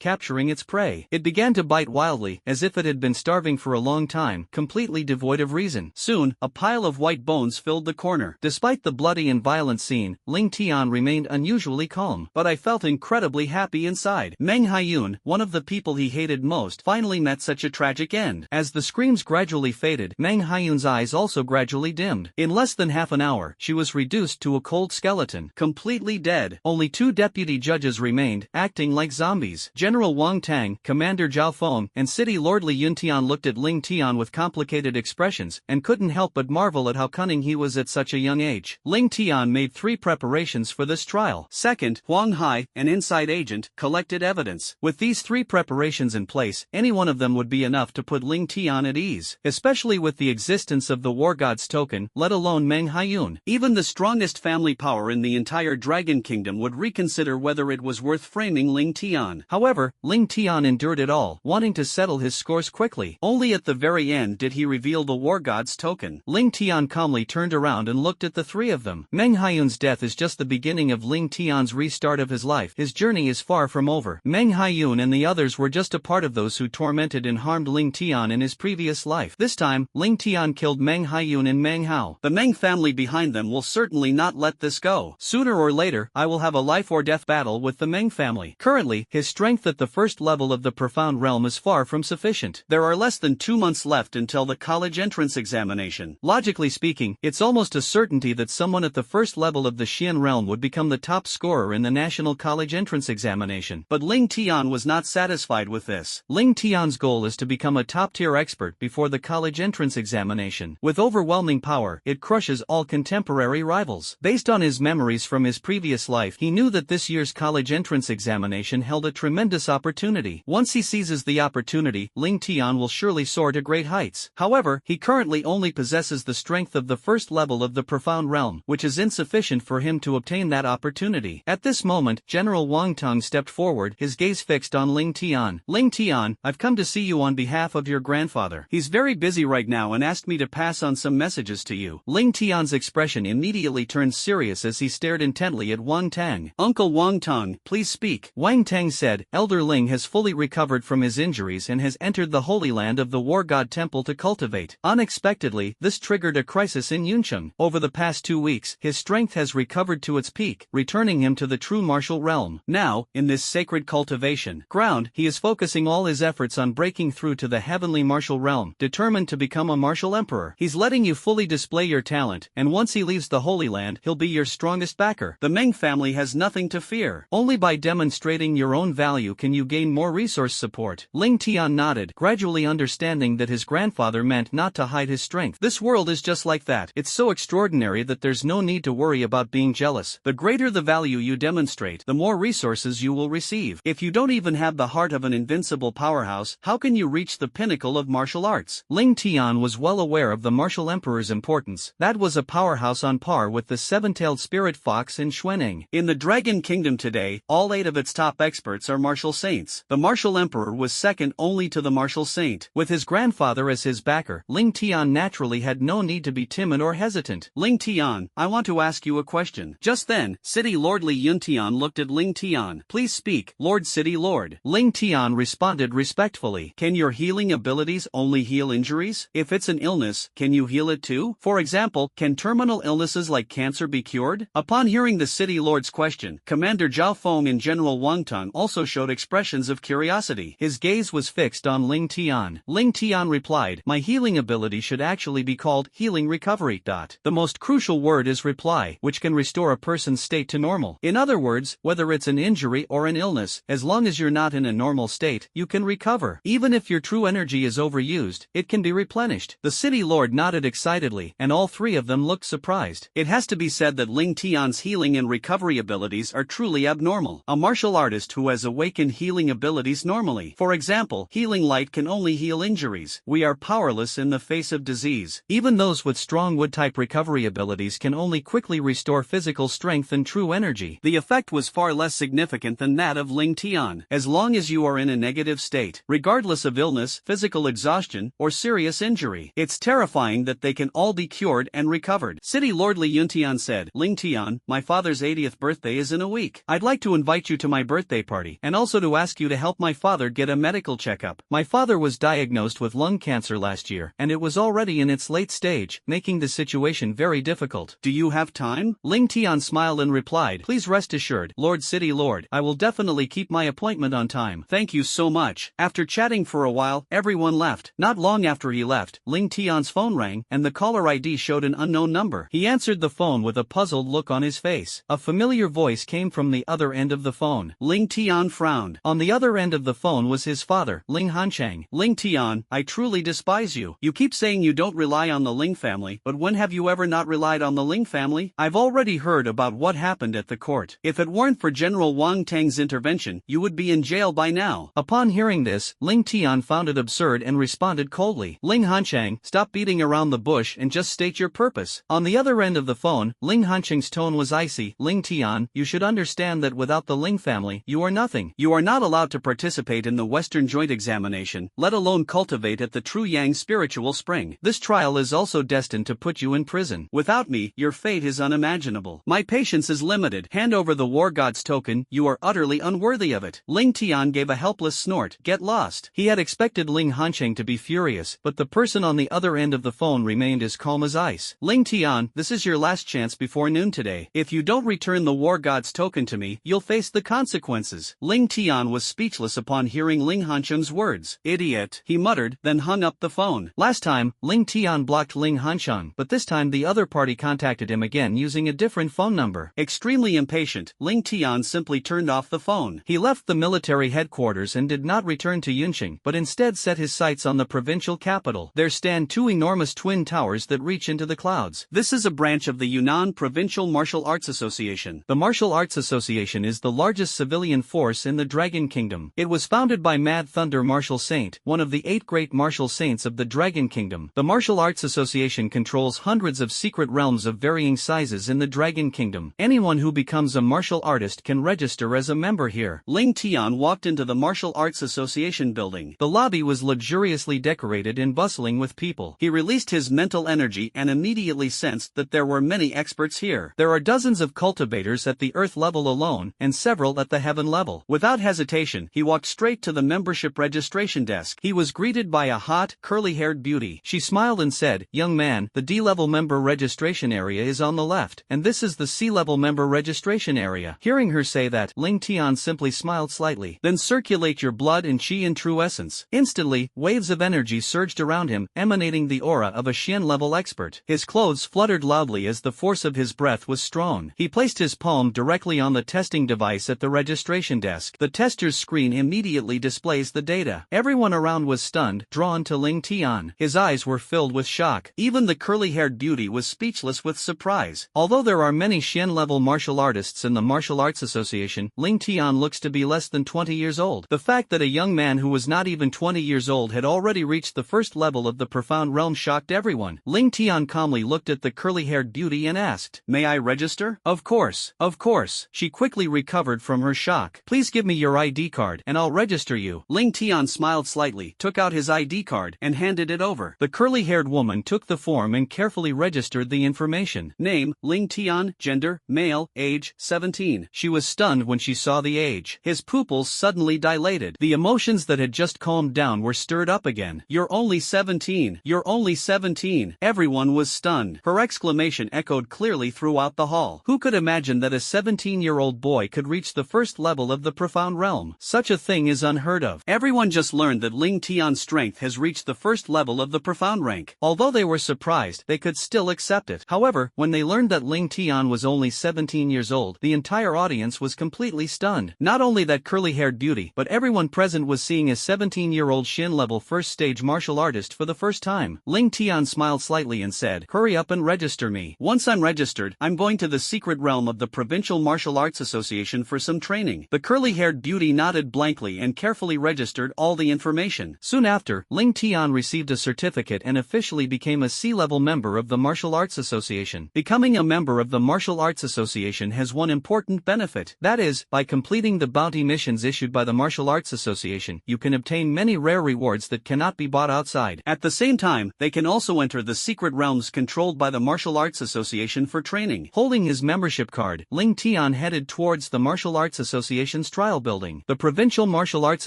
capturing its prey. It began to bite wildly, as if it had been starving for a long time, completely devoid of reason. Soon, a pile of white bones filled the corner. Despite the bloody and violent scene, Ling Tian remained unusually calm. But I felt incredibly happy inside. Meng Haiyun, one of the people he hated most, finally met such a tragic end. As the screams gradually faded, Meng Haiyun's eyes also gradually dimmed. In less than half an hour, she was reduced to a cold skeleton, completely dead. Only 2 deputy judges remained, acting like zombies. General Wang Tang, Commander Zhao Feng, and City Lord Li Yuntian looked at Ling Tian with complicated expressions, and couldn't help but marvel at how cunning he was at such a young age. Ling Tian made 3 preparations for this trial. Second, Huang Hai, an inside agent, collected evidence. With these 3 preparations in place, any one of them would be enough to put Ling Tian at ease, especially with the existence of the War God's token, let alone Meng Haiyun. Even the strongest family power in the entire Dragon Kingdom would reconsider whether it was worth framing Ling Tian. However, Ling Tian endured it all, wanting to settle his scores quickly. Only at the very end did he reveal the War God's token. Ling Tian calmly turned around and looked at the 3 of them. Meng Haiyun's death is just the beginning of Ling Tian's restart of his life. His journey is far from over. Meng Haiyun and the others were just a part of those who tormented and harmed Ling Tian in his previous life. This time, Ling Tian killed Meng Haiyun and Meng Hao. The Meng family behind them will certainly not let this go. Sooner or later, I will have a life or death battle with the Meng family. Currently, his strength at the first level of the Profound Realm is far from sufficient. There are less than 2 months left until the college entrance examination. Logically speaking, it's almost a certainty that someone at the first level of the Xian realm would become the top scorer in the national college entrance examination. But Ling Tian was not satisfied with this. Ling Tian's goal is to become a top-tier expert before the college entrance examination. With overwhelming power, it crushes all contemporary rivals. Based on his memories from his previous life, he knew that this year's college entrance examination held a tremendous opportunity. Once he seizes the opportunity, Ling Tian will surely soar to great heights. However, he currently only possesses the strength of the first level of the Profound Realm, which is insufficient for him to obtain that opportunity. At this moment, General Wang Tang stepped forward, his gaze fixed on Ling Tian. Ling Tian, I've come to see you on behalf of your grandfather. He's very busy right now and asked me to pass on some messages to you. Ling Tian's expression immediately turned serious as he stared intently at Wang Tang. Uncle Wang Tang, please speak. Wang Tang said, Elder Ling has fully recovered from his injuries and has entered the Holy Land of the War God Temple to cultivate. Unexpectedly, this triggered a crisis in Yuncheng. Over the past 2 weeks, his strength has recovered to its peak, returning him to the true martial realm. Now, in this sacred cultivation ground, he is focusing all his efforts on breaking through to the heavenly martial realm, determined to become a martial emperor. He's letting you fully display your talent, and once he leaves the Holy Land, he'll be your strongest backer. The Meng family has nothing to fear. Only by demonstrating your own value can you gain more resource support. Ling Tian nodded, gradually understanding that his grandfather meant not to hide his strength. This world is just like that. It's so extraordinary that there's no need to worry about being jealous. The greater the value you demonstrate, the more resources you will receive. If you don't even have the heart of an invincible powerhouse, how can you reach the pinnacle of martial arts? Ling Tian was well aware of the martial emperor's importance. That was a powerhouse on par with the 7-tailed spirit fox in Xuaning. In the Dragon Kingdom today, all 8 of its top experts are martial saints. The martial emperor was second only to the martial saint. With his grandfather as his backer, Ling Tian naturally had no need to be timid or hesitant. Ling Tian, I want to ask you a question. Just then, City Lord Li Yuntian looked at Ling Tian. Please speak, Lord City Lord. Ling Tian responded respectfully. Can your healing abilities only heal injuries? If it's an illness, can you heal it too? For example, can terminal illnesses like cancer be cured? Upon hearing the City Lord's question, Commander Zhao Feng and General Wang Tang also showed expressions of curiosity. His gaze was fixed on Ling Tian. Ling Tian replied, my healing ability should actually be called healing recovery. The most crucial word is reply, which can restore a person's state to normal. In other words, whether it's an injury or an illness, as long as you're not in a normal state, you can recover. Even if your true energy is overused, it can be replenished. The City Lord nodded excitedly, and all 3 of them looked surprised. It has to be said that Ling Tian's healing and recovery abilities are truly abnormal. A martial artist who has awakened healing abilities normally. For example, healing light can only heal injuries. We are powerless in the face of disease. Even those with strong wood-type recovery abilities can only quickly restore physical strength and true energy. The effect was far less significant than that of Ling Tian. As long as you are in a negative state, regardless of illness, physical exhaustion, or serious injury, it's terrifying that they can all be
cured and recovered. City Lord Li Yuntian said, Ling Tian, my father's 80th birthday is in a week. I'd like to invite you to my birthday party, and also to ask you to help my father get a medical checkup. My father was diagnosed with lung cancer last year, and it was already in its late stage, making the situation very difficult. Do you have time? Ling Tian smiled and replied, please rest assured, Lord City Lord, I will definitely keep my appointment on time. Thank you so much. After chatting for a while, everyone left. Not long after he left, Ling Tian's phone rang, and the caller ID showed an unknown number. He answered the phone with a puzzled look on his face. A familiar voice came from the other end of the phone. Ling Tian frowned. On the other end of the phone was his father, Ling Hanchang. Ling Tian, I truly despise you. You keep saying you don't rely on the Ling family, but when have you ever not relied on the Ling family? I've already heard about what happened at the court. If it weren't for General Wang Tang's intervention, you would be in jail by now. Upon hearing this, Ling Tian found it absurd and responded coldly. Ling Hanchang, stop beating around the bush and just state your purpose. On the other end of the phone, Ling Hanchang's tone was icy. Ling Tian, you should understand that without the Ling family, you are nothing. You are not allowed to participate in the Western Joint Examination, let alone cultivate at the True Yang Spiritual Spring. This trial is also destined to put you in prison. Without me, your fate is unimaginable. My patience is limited. Hand over the War God's token, you are utterly unworthy of it. Ling Tian gave a helpless snort. Get lost. He had expected Ling Hanchang to be furious, but the person on the other end of the phone remained as calm as ice. Ling Tian, this is your last chance before noon today. If you don't return the War God's token to me, you'll face the consequences. Ling Tian was speechless upon hearing Ling Hanchang's words. Idiot, he muttered, then hung up the phone. Last time, Ling Tian blocked Ling Hanchang, but this time the other party contacted him again using a different phone number. Extremely impatient, Ling Tian simply turned off the phone. He left the military headquarters and did not return to Yunqing, but instead set his sights on the provincial capital. There stand two enormous twin towers that reach into the clouds. This is a branch of the Yunnan Provincial Martial Arts Association. The Martial Arts Association is the largest civilian force in the Dragon Kingdom. It was founded by Mad Thunder Martial Saint, one of the 8 great martial saints of the Dragon Kingdom. The Martial Arts Association controls hundreds of secret realms of varying sizes in the Dragon Kingdom. Anyone who becomes a martial artist can register as a member here. Ling Tian walked into the Martial Arts Association building. The lobby was luxuriously decorated and bustling with people. He released his mental energy and immediately sensed that there were many experts here. There are dozens of cultivators at the earth level alone, and several at the heaven level. Without hesitation, he walked straight to the membership registration desk. He was greeted by a hot, curly-haired beauty. She smiled and said, young man, the D-level member registration area is on the left, and this is the C-level member registration area. Hearing her say that, Ling Tian simply smiled slightly. Then circulate your blood and qi in true essence. Instantly, waves of energy surged around him, emanating the aura of a Xian-level expert. His clothes fluttered loudly as the force of his breath was strong. He placed his palm directly on the testing device at the registration desk. The tester's screen immediately displays the data. Everyone around was stunned, drawn to Ling Tian. His eyes were filled with shock. Even the curly-haired beauty was speechless with surprise. Although there are many Xian-level martial artists in the Martial Arts Association, Ling Tian looks to be less than 20 years old. The fact that a young man who was not even 20 years old had already reached the first level of the profound realm shocked everyone. Ling Tian calmly looked at the curly-haired beauty and asked, may I register? Of course, of course. She quickly recovered from her shock. Please give me your ID card, and I'll register you. Ling Tian smiled slightly, took out his ID card, and handed it over. The curly-haired woman took the form and carefully registered the information. Name, Ling Tian, gender, male, age, 17. She was stunned when she saw the age. His pupils suddenly dilated. The emotions that had just calmed down were stirred up again. You're only 17. You're only 17. Everyone was stunned. Her exclamation echoed clearly throughout the hall. Who could imagine that a 17-year-old boy could reach the first level of the profound realm? Such a thing is unheard of. Everyone just learned that Ling Tian's strength has reached the first level of the profound rank. Although they were surprised, they could still accept it. However, when they learned that Ling Tian was only 17 years old, the entire audience was completely stunned. Not only that curly-haired beauty, but everyone present was seeing a 17-year-old Xin-level first-stage martial artist for the first time. Ling Tian smiled slightly and said, hurry up and register me. Once I'm registered, I'm going to the secret realm of the Provincial Martial Arts Association for some training. The curly-haired beauty nodded blankly and carefully registered all the information. Soon after, Ling Tian received a certificate and officially became a C-level member of the Martial Arts Association. Becoming a member of the Martial Arts Association has one important benefit. That is, by completing the bounty missions issued by the Martial Arts Association, you can obtain many rare rewards that cannot be bought outside. At the same time, they can also enter the secret secret realms controlled by the Martial Arts Association for training. Holding his membership card, Ling Tian headed towards the Martial Arts Association's trial building. The Provincial Martial Arts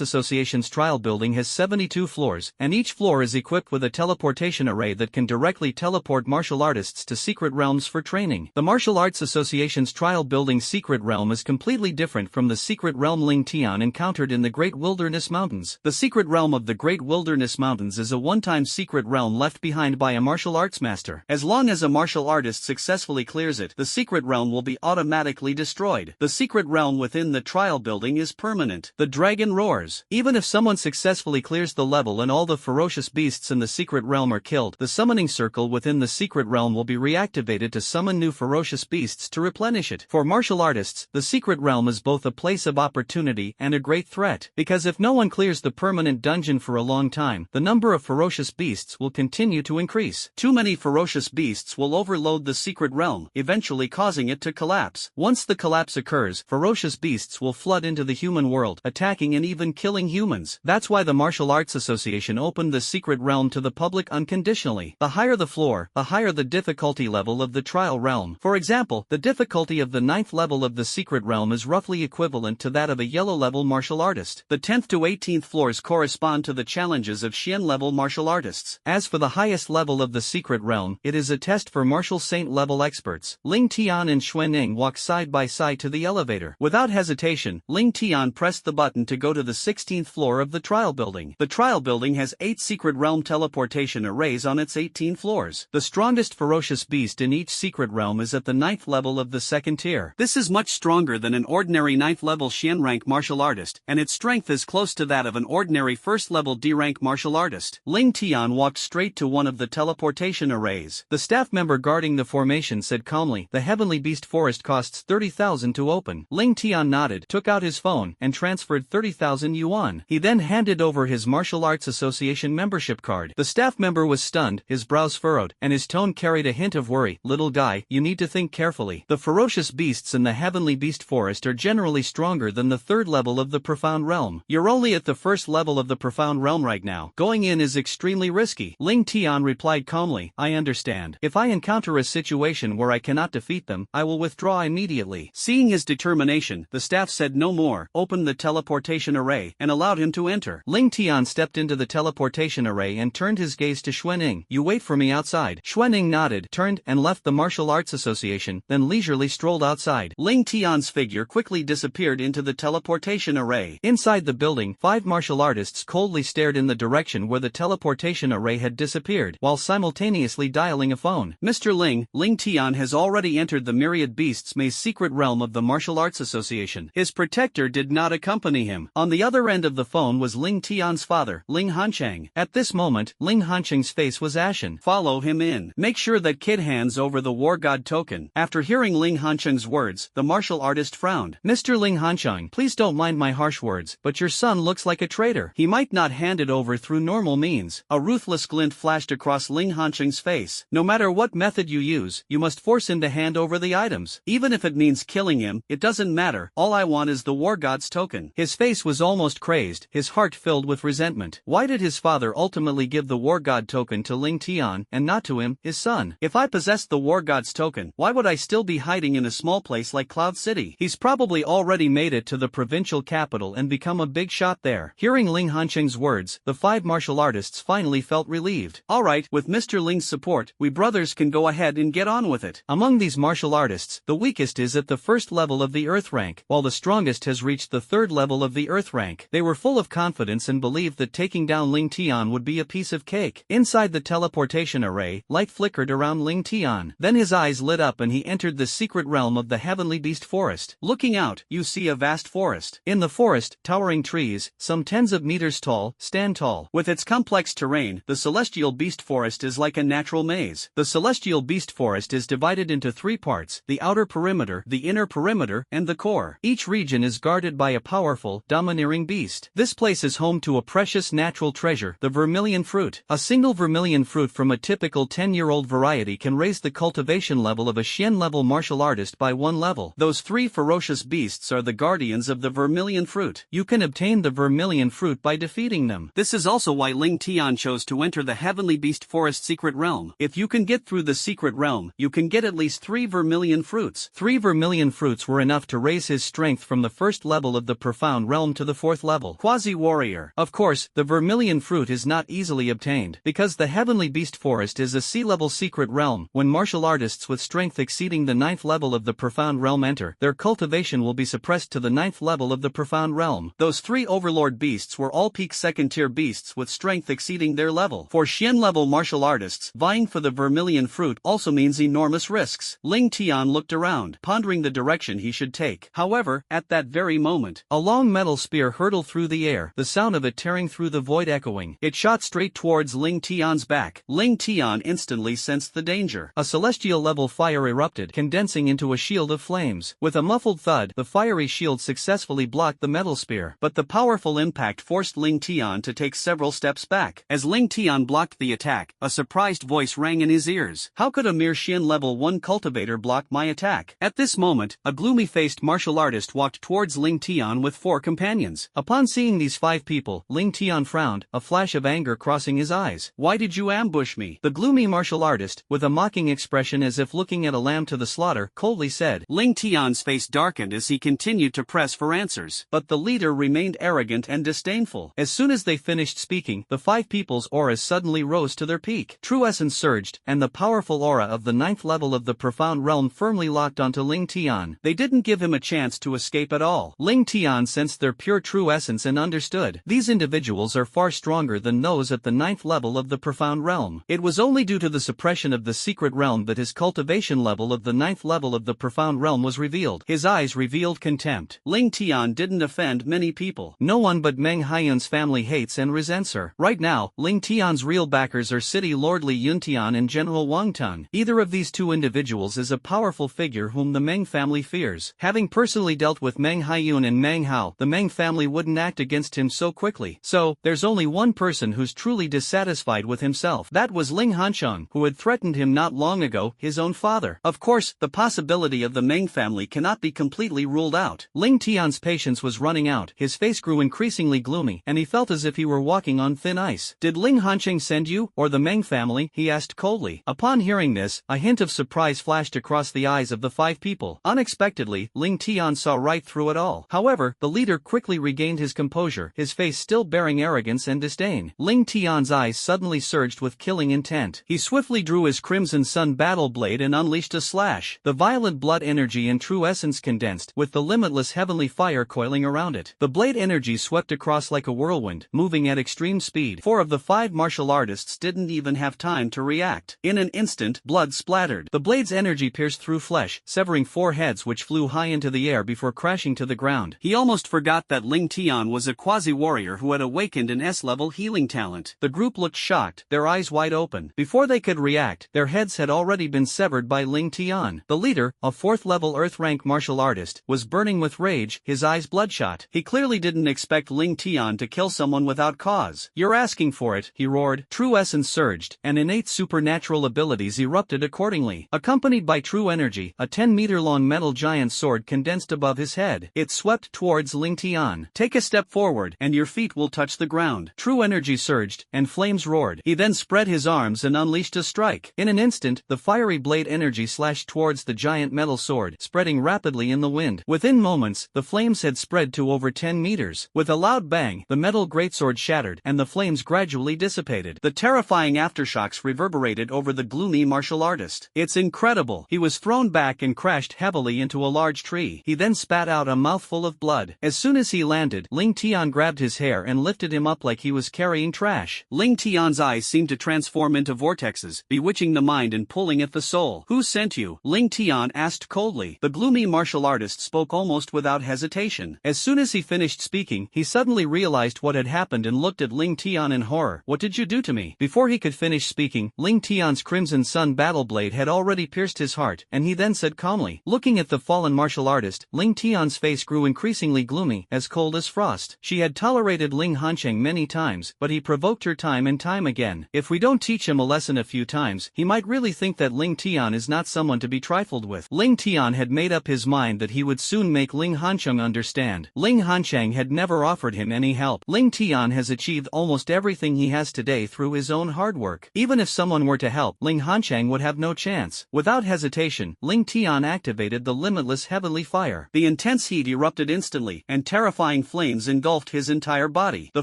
Association's trial building has 72 floors, and each floor is equipped with a teleportation array that can directly teleport martial artists to secret realms for training. The Martial Arts Association's trial building's secret realm is completely different from the secret realm Ling Tian encountered in the Great Wilderness Mountains. The secret realm of the Great Wilderness Mountains is a one-time secret realm left behind by a martial arts master. As long as a martial artist successfully clears it, the secret realm will be automatically destroyed. The secret realm within the trial building is permanent. The dragon roars. Even if someone successfully clears the level and all the ferocious beasts in the secret realm are killed, the summoning circle within the secret realm will be reactivated to summon new ferocious beasts to replenish it. For martial artists, the secret realm is both a place of opportunity and a great threat, because if no one clears the permanent dungeon for a long time, the number of ferocious beasts will continue to increase. Too many ferocious beasts will overload the secret realm, eventually causing it to collapse. Once the collapse occurs, ferocious beasts will flood into the human world, attacking and even killing humans. That's why the Martial Arts Association opened the secret realm to the public unconditionally. The higher the floor, the higher the difficulty level of the trial realm. For example, the difficulty of the 9th level of the secret realm is roughly equivalent to that of a yellow level martial artist. The 10th to 18th floors correspond to the challenges of Xian level martial artists. As for the highest level of the secret realm, it is a test for martial saint level experts. Ling Tian and Xuanning walked side by side to the elevator. Without hesitation, Ling Tian pressed the button to go to the 16th floor of the trial building. The trial building has 8 secret realm teleportation arrays on its 18 floors. The strongest ferocious beast in each secret realm is at the 9th level of the 2nd tier. This is much stronger than an ordinary 9th level Xian rank martial artist, and its strength is close to that of an ordinary 1st level D rank martial artist. Ling Tian walked straight to one of the teleportation arrays. The staff member guarding the formation said calmly, "The Heavenly Beast Forest costs 30,000 to open." Ling Tian nodded, took out his phone, and transferred 30,000 yuan. He then handed over his Martial Arts Association membership card. The staff member was stunned, his brows furrowed, and his tone carried a hint of worry. "Little guy, you need to think carefully. The ferocious beasts in the Heavenly Beast Forest are generally stronger than the 3rd level of the Profound Realm. You're only at the 1st level of the Profound Realm right now. Going in is extremely risky." Ling Tian replied calmly, "I understand. If I encounter a situation where I cannot defeat them, I will withdraw immediately." Seeing his determination, the staff said no more, opened the teleportation array, and allowed him to enter. Ling Tian stepped into the teleportation array and turned his gaze to Xuanning. "You wait for me outside." Xuanning nodded, turned, and left the Martial Arts Association, then leisurely strolled outside. Ling Tian's figure quickly disappeared into the teleportation array. Inside the building, 5 martial artists coldly stared in the direction where the teleportation array had disappeared, while simultaneously dialing a phone. "Mr. Ling, Ling Tian has already entered the Myriad Beasts Maze secret realm of the Martial Arts Association." His protector did not accompany him. On the other end of the phone was Ling Tian's father, Ling Hanchang. At this moment, Ling Hanchang's face was ashen. "Follow him in. Make sure that kid hands over the War God token." After hearing Ling Hanchang's words, the martial artist frowned. "Mr. Ling Hanchang, please don't mind my harsh words, but your son looks like a traitor. He might not hand it over through normal means." A ruthless glint flashed across Ling Hanchang's face. "No matter what method you use, you must force him to hand over the items. Even if it means killing him, it doesn't matter. All I want is the War God's token." His face was almost crazed, his heart filled with resentment. Why did his father ultimately give the War God token to Ling Tian, and not to him, his son? If I possessed the War God's token, why would I still be hiding in a small place like Cloud City? He's probably already made it to the provincial capital and become a big shot there. Hearing Ling Hanchang's words, the 5 martial artists finally felt relieved. "Alright, with Mr. Ling's support, we brothers can go ahead and get on with it." Among these martial artists, the weakest is at the 1st level of the Earth rank, while the strongest has reached the 3rd level of the Earth rank. They were full of confidence and believed that taking down Ling Tian would be a piece of cake. Inside the teleportation array, light flickered around Ling Tian. Then his eyes lit up and he entered the secret realm of the Heavenly Beast Forest. Looking out, you see a vast forest. In the forest, towering trees, some tens of meters tall, stand tall. With its complex terrain, the Celestial Beast Forest is like a natural maze. The Celestial Beast Forest is divided into 3 parts: the outer perimeter, the inner perimeter, and the core. Each region is guarded by a powerful, domineering beast. This place is home to a precious natural treasure, the vermilion fruit. A single vermilion fruit from a typical 10-year-old variety can raise the cultivation level of a Xian-level martial artist by 1 level. Those 3 ferocious beasts are the guardians of the vermilion fruit. You can obtain the vermilion fruit by defeating them. This is also why Ling Tian chose to enter the Heavenly Beast Forest secret secret realm. If you can get through the secret realm, you can get at least 3 vermilion fruits.
3 vermilion fruits were enough to raise his strength from the first level of the profound realm to the 4th level.
Quasi-warrior.
Of course, the vermilion fruit is not easily obtained, because the Heavenly Beast Forest is a sea-level secret realm. When martial artists with strength exceeding the 9th level of the profound realm enter, their cultivation will be suppressed to the 9th level of the profound realm.
Those 3 overlord beasts were all peak second-tier beasts with strength exceeding their level. For Xian-level martial artists, vying for the vermilion fruit also means enormous risks. Ling Tian looked around, pondering the direction he should take. However, at that very moment,
a long metal spear hurtled through the air, the sound of it tearing through the void echoing.
It shot straight towards Ling Tian's back. Ling Tian instantly sensed the danger.
A celestial-level fire erupted, condensing into a shield of flames. With a muffled thud, the fiery shield successfully blocked the metal spear.
But the powerful impact forced Ling Tian to take several steps back. As Ling Tian blocked the attack, a surprised voice rang in his ears. How could a mere Xian level 1 cultivator block my attack? At this moment, a gloomy-faced martial artist walked towards Ling Tian with 4 companions.
Upon seeing these 5 people, Ling Tian frowned, a flash of anger crossing his eyes.
Why did you ambush me?
The gloomy martial artist, with a mocking expression as if looking at a lamb to the slaughter, coldly said.
Ling Tian's face darkened as he continued to press for answers, but the leader remained arrogant and disdainful.
As soon as they finished speaking, the 5 people's auras suddenly rose to their peak. True essence surged, and the powerful aura of the 9th level of the profound realm firmly locked onto Ling Tian.
They didn't give him a chance to escape at all.
Ling Tian sensed their pure true essence and understood. These individuals are far stronger than those at the 9th level of the profound realm. It was only due to the suppression of the secret realm that his cultivation level of the 9th level of the profound realm was revealed. His eyes revealed contempt.
Ling Tian didn't offend many people.
No one but Meng Haiyun's family hates and resents her. Right now, Ling Tian's real backers are City Lord Li Yuntian and General Wang Tun. Either of these 2 individuals is a powerful figure whom the Meng family fears. Having personally dealt with Meng Haiyun and Meng Hao, the Meng family wouldn't act against him so quickly. So, there's only one person who's truly dissatisfied with himself. That was Ling Hansheng, who had threatened him not long ago, his own father. Of course, the possibility of the Meng family cannot be completely ruled out. Ling Tian's patience was running out, his face grew increasingly gloomy, and he felt as if he were walking on thin ice. Did Ling Hansheng send you, or the Meng family? He asked coldly. Upon hearing this, a hint of surprise flashed across the eyes of the 5 people. Unexpectedly, Ling Tian saw right through it all. However, the leader quickly regained his composure, his face still bearing arrogance and disdain. Ling Tian's eyes suddenly surged with killing intent. He swiftly drew his Crimson Sun battle blade and unleashed a slash. The violent blood energy and true essence condensed, with the limitless heavenly fire coiling around it. The blade energy swept across like a whirlwind, moving at extreme speed. 4 of the 5 martial artists didn't even have time to react. In an instant, blood splattered. The blade's energy pierced through flesh, severing 4 heads which flew high into the air before crashing to the ground. He almost forgot that Ling Tian was a quasi-warrior who had awakened an S-level healing talent. The group looked shocked, their eyes wide open. Before they could react, their heads had already been severed by Ling Tian. The leader, a 4th-level Earth-rank martial artist, was burning with rage, his eyes bloodshot. He clearly didn't expect Ling Tian to kill someone without cause. You're asking for it, he roared. True essence surged, and innate supernatural abilities erupted accordingly. Accompanied by true energy, a 10-meter-long metal giant sword condensed above his head. It swept towards Ling Tian. Take a step forward, and your feet will touch the ground. True energy surged, and flames roared. He then spread his arms and unleashed a strike. In an instant, the fiery blade energy slashed towards the giant metal sword, spreading rapidly in the wind. Within moments, the flames had spread to over 10 meters. With a loud bang, the metal greatsword shattered, and the flames gradually dissipated. The terrifying aftershocks reverberated over the gloomy martial artist. It's incredible. He was thrown back and crashed heavily into a large tree. He then spat out a mouthful of blood. As soon as he landed, Ling Tian grabbed his hair and lifted him up like he was carrying trash. Ling Tian's eyes seemed to transform into vortexes, bewitching the mind and pulling at the soul. Who sent you? Ling Tian asked coldly. The gloomy martial artist spoke almost without hesitation. As soon as he finished speaking, he suddenly realized what had happened and looked at Ling Tian in horror. What did you do to me? Before he could finish speaking, Ling Tian's Crimson Sun battle blade had already pierced his heart, and he then said calmly. Looking at the fallen martial artist, Ling Tian's face grew increasingly gloomy, as cold as frost. She had tolerated Ling Hansheng many times, but he provoked her time and time again. If we don't teach him a lesson a few times, he might really think that Ling Tian is not someone to be trifled with. Ling Tian had made up his mind that he would soon make Ling Hansheng understand. Ling Hansheng had never offered him any help. Ling Tian has achieved almost everything he has today through his own hard work. Even if someone were to help, Ling Hanchang would have no chance. Without hesitation, Ling Tian activated the limitless heavenly fire.
The intense heat erupted instantly, and terrifying flames engulfed his entire body. The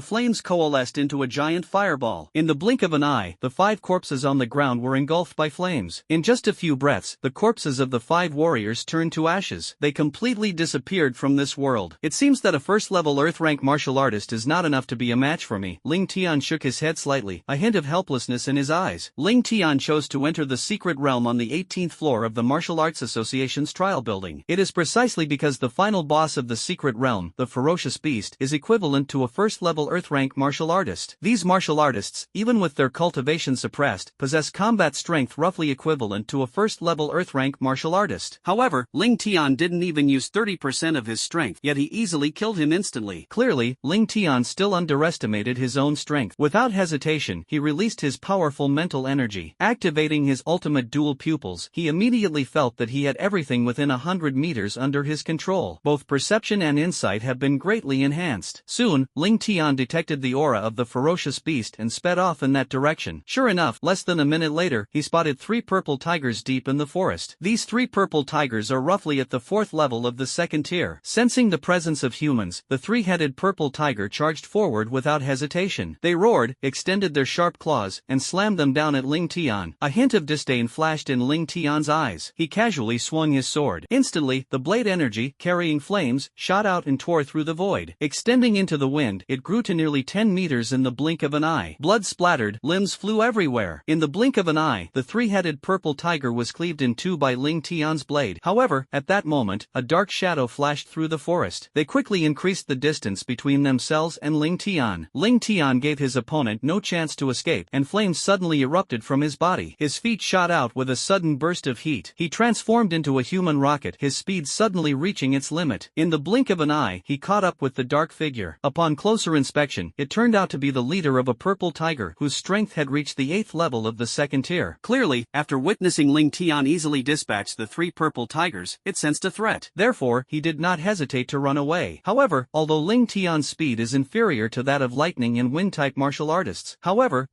flames coalesced into a giant fireball.
In the blink of an eye, the 5 corpses on the ground were engulfed by flames. In just a few breaths, the corpses of the 5 warriors turned to ashes. They completely disappeared from this world. It seems that a first-level Earth-rank martial artist is not enough to be a match for me. Ling Tian shook his head slightly, a hint of helplessness in his eyes. Ling Tian chose to enter the secret realm on the 18th floor of the Martial Arts Association's trial building. It is precisely because the final boss of the secret realm, the ferocious beast, is equivalent to a first-level Earth-rank martial artist. These martial artists, even with their cultivation suppressed, possess combat strength roughly equivalent to a first-level Earth-rank martial artist.
However, Ling Tian didn't even use 30% of his strength, yet he easily killed him instantly.
Clearly, Ling Tian still underestimated his own strength. Without hesitation, he released his powerful mental energy. Activating his ultimate dual pupils, he immediately felt that he had everything within 100 meters under his control. Both perception and insight have been greatly enhanced. Soon, Ling Tian detected the aura of the ferocious beast and sped off in that direction. Sure enough, less than a minute later, he spotted 3 purple tigers deep in the forest. These 3 purple tigers are roughly at the 4th level of the 2nd tier. Sensing the presence of humans, the 3-headed purple tiger charged forward without hesitation. They roared, extended their sharp claws, and slammed them down at Ling Tian. A hint of disdain flashed in Ling Tian's eyes. He casually swung his sword. Instantly, the blade energy, carrying flames, shot out and tore through the void. Extending into the wind, it grew to nearly 10 meters in the blink of an eye. Blood splattered, limbs flew everywhere. In the blink of an eye, the 3-headed purple tiger was cleaved in 2 by Ling Tian's blade. However, at that moment, a dark shadow flashed through the forest. They quickly increased the distance between themselves and Ling Tian. Ling Tian gave his opponent no chance to escape, and flames suddenly erupted from his body. His feet shot out with a sudden burst of heat. He transformed into a human rocket, his speed suddenly reaching its limit. In the blink of an eye, he caught up with the dark figure. Upon closer inspection, it turned out to be the leader of a purple tiger whose strength had reached the 8th level of the 2nd tier.
Clearly, after witnessing Ling Tian easily dispatch the 3 purple tigers, it sensed a threat.
Therefore, he did not hesitate to run away. However, although Ling Tian's speed is inferior to that of lightning and wind-type martial artists,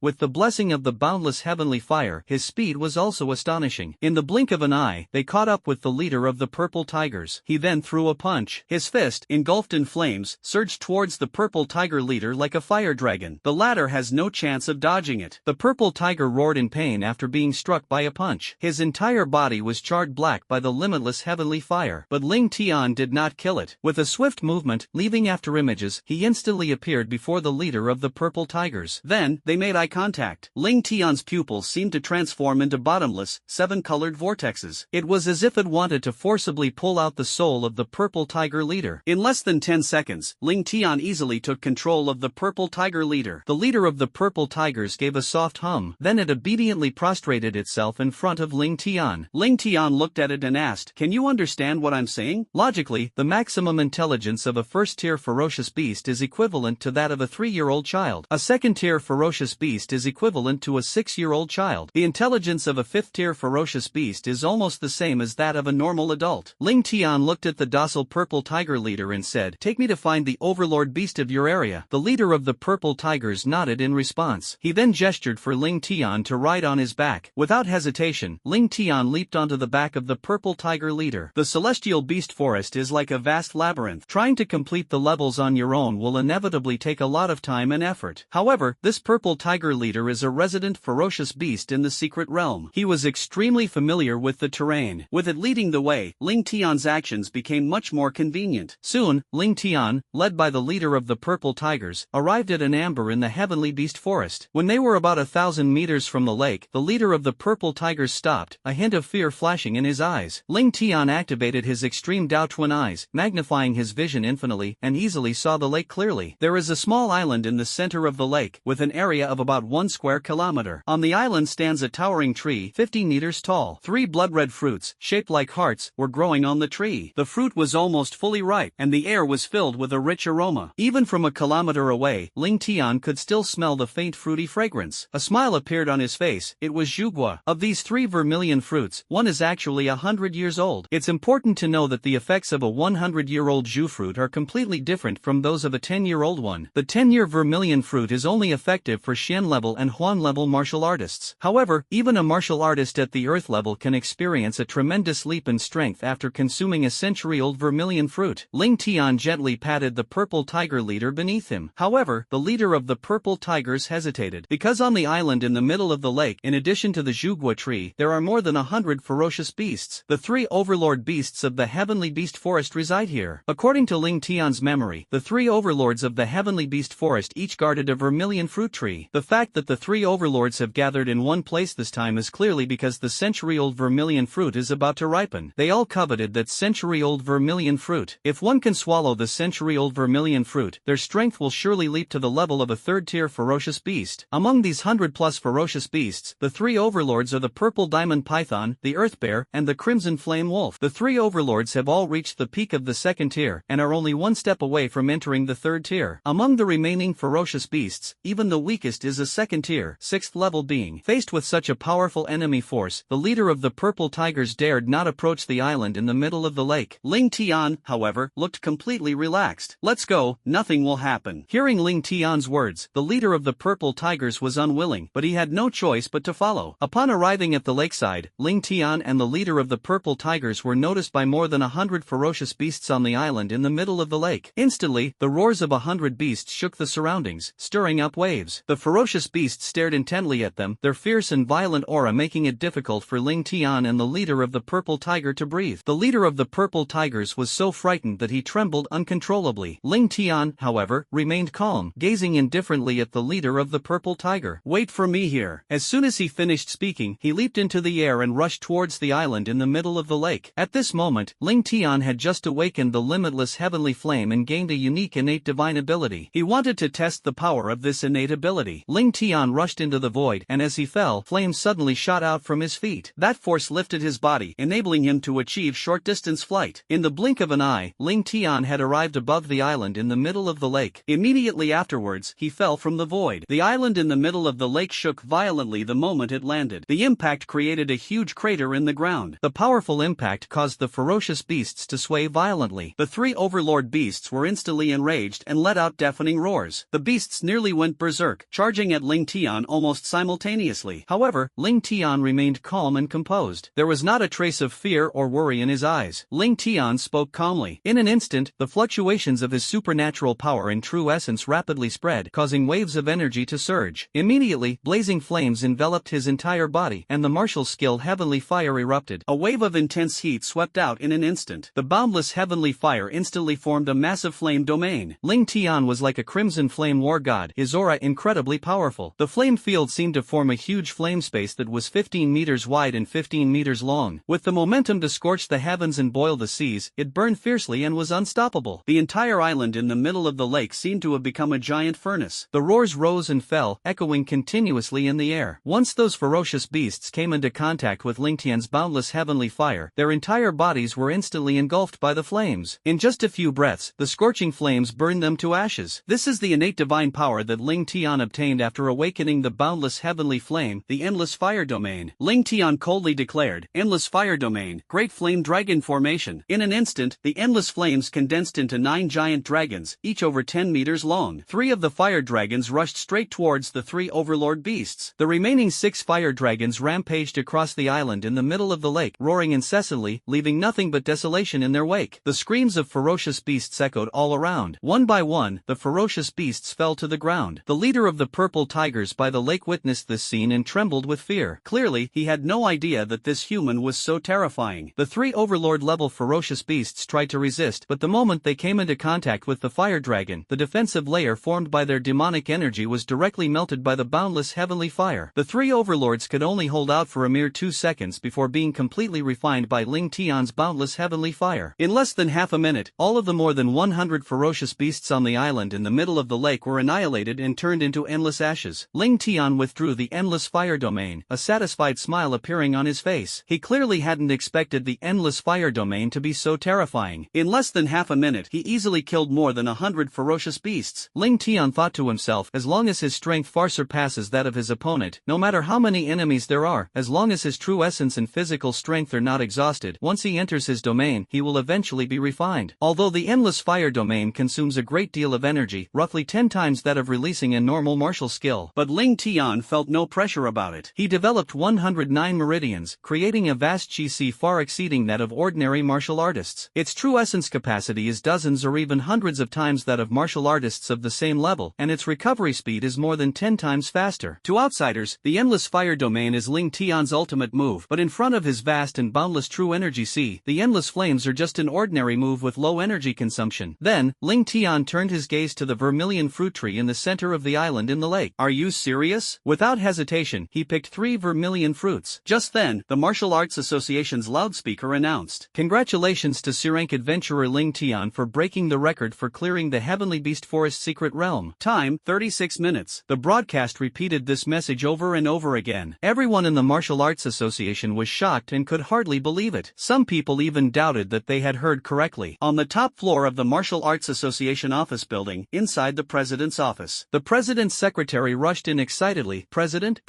with the blessing of the boundless heavenly fire, his speed was also astonishing. In the blink of an eye, they caught up with the leader of the purple tigers. He then threw a punch. His fist, engulfed in flames, surged towards the purple tiger leader like a fire dragon. The latter has no chance of dodging it. The purple tiger roared in pain after being struck by a punch. His entire body was charred black by the limitless heavenly fire. But Ling Tian did not kill it. With a swift movement, leaving after images, he instantly appeared before the leader of the purple tigers.
Then, they made eye contact. Ling Tian's pupils seemed to transform into bottomless, 7-colored vortexes.
It was as if it wanted to forcibly pull out the soul of the purple tiger leader.
In less than 10 seconds, Ling Tian easily took control of the purple tiger leader.
The leader of the purple tigers gave a soft hum, then it obediently prostrated itself in front of Ling Tian.
Ling Tian looked at it and asked, "Can you understand what I'm saying?"
Logically, the maximum intelligence of a first-tier ferocious beast is equivalent to that of a 3-year-old child. A second-tier ferocious beast is equivalent to a 6-year-old child. The intelligence of a 5th-tier ferocious beast is almost the same as that of a normal adult. Ling Tian looked at the docile purple tiger leader and said, "Take me to find the overlord beast of your area." The leader of the purple tigers nodded in response. He then gestured for Ling Tian to ride on his back. Without hesitation, Ling Tian leaped onto the back of the purple tiger leader. The celestial beast forest is like a vast labyrinth. Trying to complete the levels on your own will inevitably take a lot of time and effort. However, this purple tiger leader is a resident ferocious beast in the secret realm. He was extremely familiar with the terrain. With it leading the way, Ling Tian's actions became much more convenient. Soon, Ling Tian, led by the leader of the purple tigers, arrived at an amber in the heavenly beast forest. When they were about 1,000 meters from the lake, the leader of the purple tigers stopped, a hint of fear flashing in his eyes. Ling Tian activated his extreme Dao twin eyes, magnifying his vision infinitely, and easily saw the lake clearly. There is a small island in the center of the lake, with an area of about 1 square kilometer. On the island stands a towering tree, 50 meters tall. 3 blood-red fruits, shaped like hearts, were growing on the tree. The fruit was almost fully ripe, and the air was filled with a rich aroma. Even from a kilometer away, Ling Tian could still smell the faint fruity fragrance. A smile appeared on his face. It was Zhugua. Of these 3 vermilion fruits, one is actually 100 years old. It's important to know that the effects of a 100-year-old Zhu fruit are completely different from those of a 10-year-old one. The 10-year vermilion fruit is only effective for Xian level and Huan Sun-level martial artists. However, even a martial artist at the Earth level can experience a tremendous leap in strength after consuming a century-old vermilion fruit. Ling Tian gently patted the purple tiger leader beneath him. However, the leader of the purple tigers hesitated. Because on the island in the middle of the lake, in addition to the Zhugua tree, there are more than 100 ferocious beasts. The 3 overlord beasts of the heavenly beast forest reside here. According to Ling Tian's memory, the 3 overlords of the heavenly beast forest each guarded a vermilion fruit tree. The fact that the 3 overlords have gathered in one place this time is clearly because the century-old vermilion fruit is about to ripen. They all coveted that century-old vermilion fruit. If one can swallow the century-old vermilion fruit, their strength will surely leap to the level of a third-tier ferocious beast. Among these 100-plus ferocious beasts, the 3 overlords are the purple diamond python, the earth bear, and the crimson flame wolf. The 3 overlords have all reached the peak of the second tier and are only one step away from entering the third tier. Among the remaining ferocious beasts, even the weakest is a second-tier, 6th-level being. Faced with such a powerful enemy force, the leader of the purple tigers dared not approach the island in the middle of the lake. Ling Tian, however, looked completely relaxed. "Let's go, nothing will happen." Hearing Ling Tian's words, the leader of the purple tigers was unwilling, but he had no choice but to follow. Upon arriving at the lakeside, Ling Tian and the leader of the purple tigers were noticed by more than 100 ferocious beasts on the island in the middle of the lake. Instantly, the roars of 100 beasts shook the surroundings, stirring up waves. The ferocious beasts stared intently at them, their fierce and violent aura making it difficult for Ling Tian and the leader of the purple tiger to breathe. The leader of the purple tigers was so frightened that he trembled uncontrollably. Ling Tian, however, remained calm, gazing indifferently at the leader of the purple tiger. "Wait for me here." As soon as he finished speaking, he leaped into the air and rushed towards the island in the middle of the lake. At this moment, Ling Tian had just awakened the limitless heavenly flame and gained a unique innate divine ability. He wanted to test the power of this innate ability. Ling Tian rushed into the void, and as he fell, flames suddenly shot out from his feet. That force lifted his body, enabling him to achieve short-distance flight. In the blink of an eye, Ling Tian had arrived above the island in the middle of the lake. Immediately afterwards, he fell from the void. The island in the middle of the lake shook violently the moment it landed. The impact created a huge crater in the ground. The powerful impact caused the ferocious beasts to sway violently. The 3 overlord beasts were instantly enraged and let out deafening roars. The beasts nearly went berserk, charging at Ling Tian almost simultaneously. However, Ling Tian remained calm and composed. There was not a trace of fear or worry in his eyes. Ling Tian spoke calmly. In an instant, the fluctuations of his supernatural power and true essence rapidly spread, causing waves of energy to surge. Immediately, blazing flames enveloped his entire body, and the martial skill heavenly fire erupted. A wave of intense heat swept out in an instant. The boundless heavenly fire instantly formed a massive flame domain. Ling Tian was like a crimson flame war god, his aura incredibly powerful. The flame field seemed to form a huge flame space that was 15 meters wide and 15 meters long. With the momentum to scorch the heavens and boil the seas, it burned fiercely and was unstoppable. The entire island in the middle of the lake seemed to have become a giant furnace. The roars rose and fell, echoing continuously in the air. Once those ferocious beasts came into contact with Ling Tian's boundless heavenly fire, their entire bodies were instantly engulfed by the flames. In just a few breaths, the scorching flames burned them to ashes. This is the innate divine power that Ling Tian obtained after awakening the boundless heavenly flame, the endless fire domain. Ling Tian coldly declared, "Endless fire domain, great flame dragon formation." In an instant, the endless flames condensed into 9 giant dragons, each over 10 meters long. 3 of the fire dragons rushed straight towards the 3 overlord beasts. The remaining 6 fire dragons rampaged across the island in the middle of the lake, roaring incessantly, leaving nothing but desolation in their wake. The screams of ferocious beasts echoed all around. One by one, the ferocious beasts fell to the ground. The leader of the purple tigers by the lake witnessed this scene and trembled with fear. Clearly, he had no idea that this human was so terrifying. The 3 overlord-level ferocious beasts tried to resist, but the moment they came into contact with the fire dragon, the defensive layer formed by their demonic energy was directly melted by the boundless heavenly fire. The 3 overlords could only hold out for a mere 2 seconds before being completely refined by Ling Tian's boundless heavenly fire. In less than half a minute, all of the more than 100 ferocious beasts on the island in the middle of the lake were annihilated and turned into endless ashes. Ling Tian withdrew the endless fire domain, a satisfied smile appearing on his face. He clearly hadn't expected the endless fire domain to be so terrifying. In less than half a minute, he easily killed more than 100 ferocious beasts. Ling Tian thought to himself, as long as his strength far surpasses that of his opponent, no matter how many enemies there are, as long as his true essence and physical strength are not exhausted, once he enters his domain, he will eventually be refined. Although the endless fire domain consumes a great deal of energy, roughly 10 times that of releasing a normal martial skill, but Ling
Ling Tian felt no pressure about it.
He developed 109 meridians, creating a vast GC far exceeding that of ordinary martial artists. Its true essence capacity is dozens or even hundreds of times that of martial artists of the same level, and its recovery speed is more than 10 times faster. To outsiders, the Endless Fire Domain is Ling Tian's ultimate move, but in front of his vast and boundless true energy sea, the Endless Flames are just an ordinary move with low energy consumption. Then, Ling Tian turned his gaze to the vermilion fruit tree in the center of the island in the lake.
Are you serious?
Without hesitation, he picked 3 vermilion fruits.
Just then, the Martial Arts Association's loudspeaker announced,
"Congratulations to Sirank adventurer Ling Tian for breaking the record for clearing the Heavenly Beast Forest secret realm.
Time, 36 minutes.
The broadcast repeated this message over and over again. Everyone in the Martial Arts Association was shocked and could hardly believe it. Some people even doubted that they had heard correctly.
On the top floor of the Martial Arts Association office building, inside the president's office,
the president's secretary rushed in excitedly. President,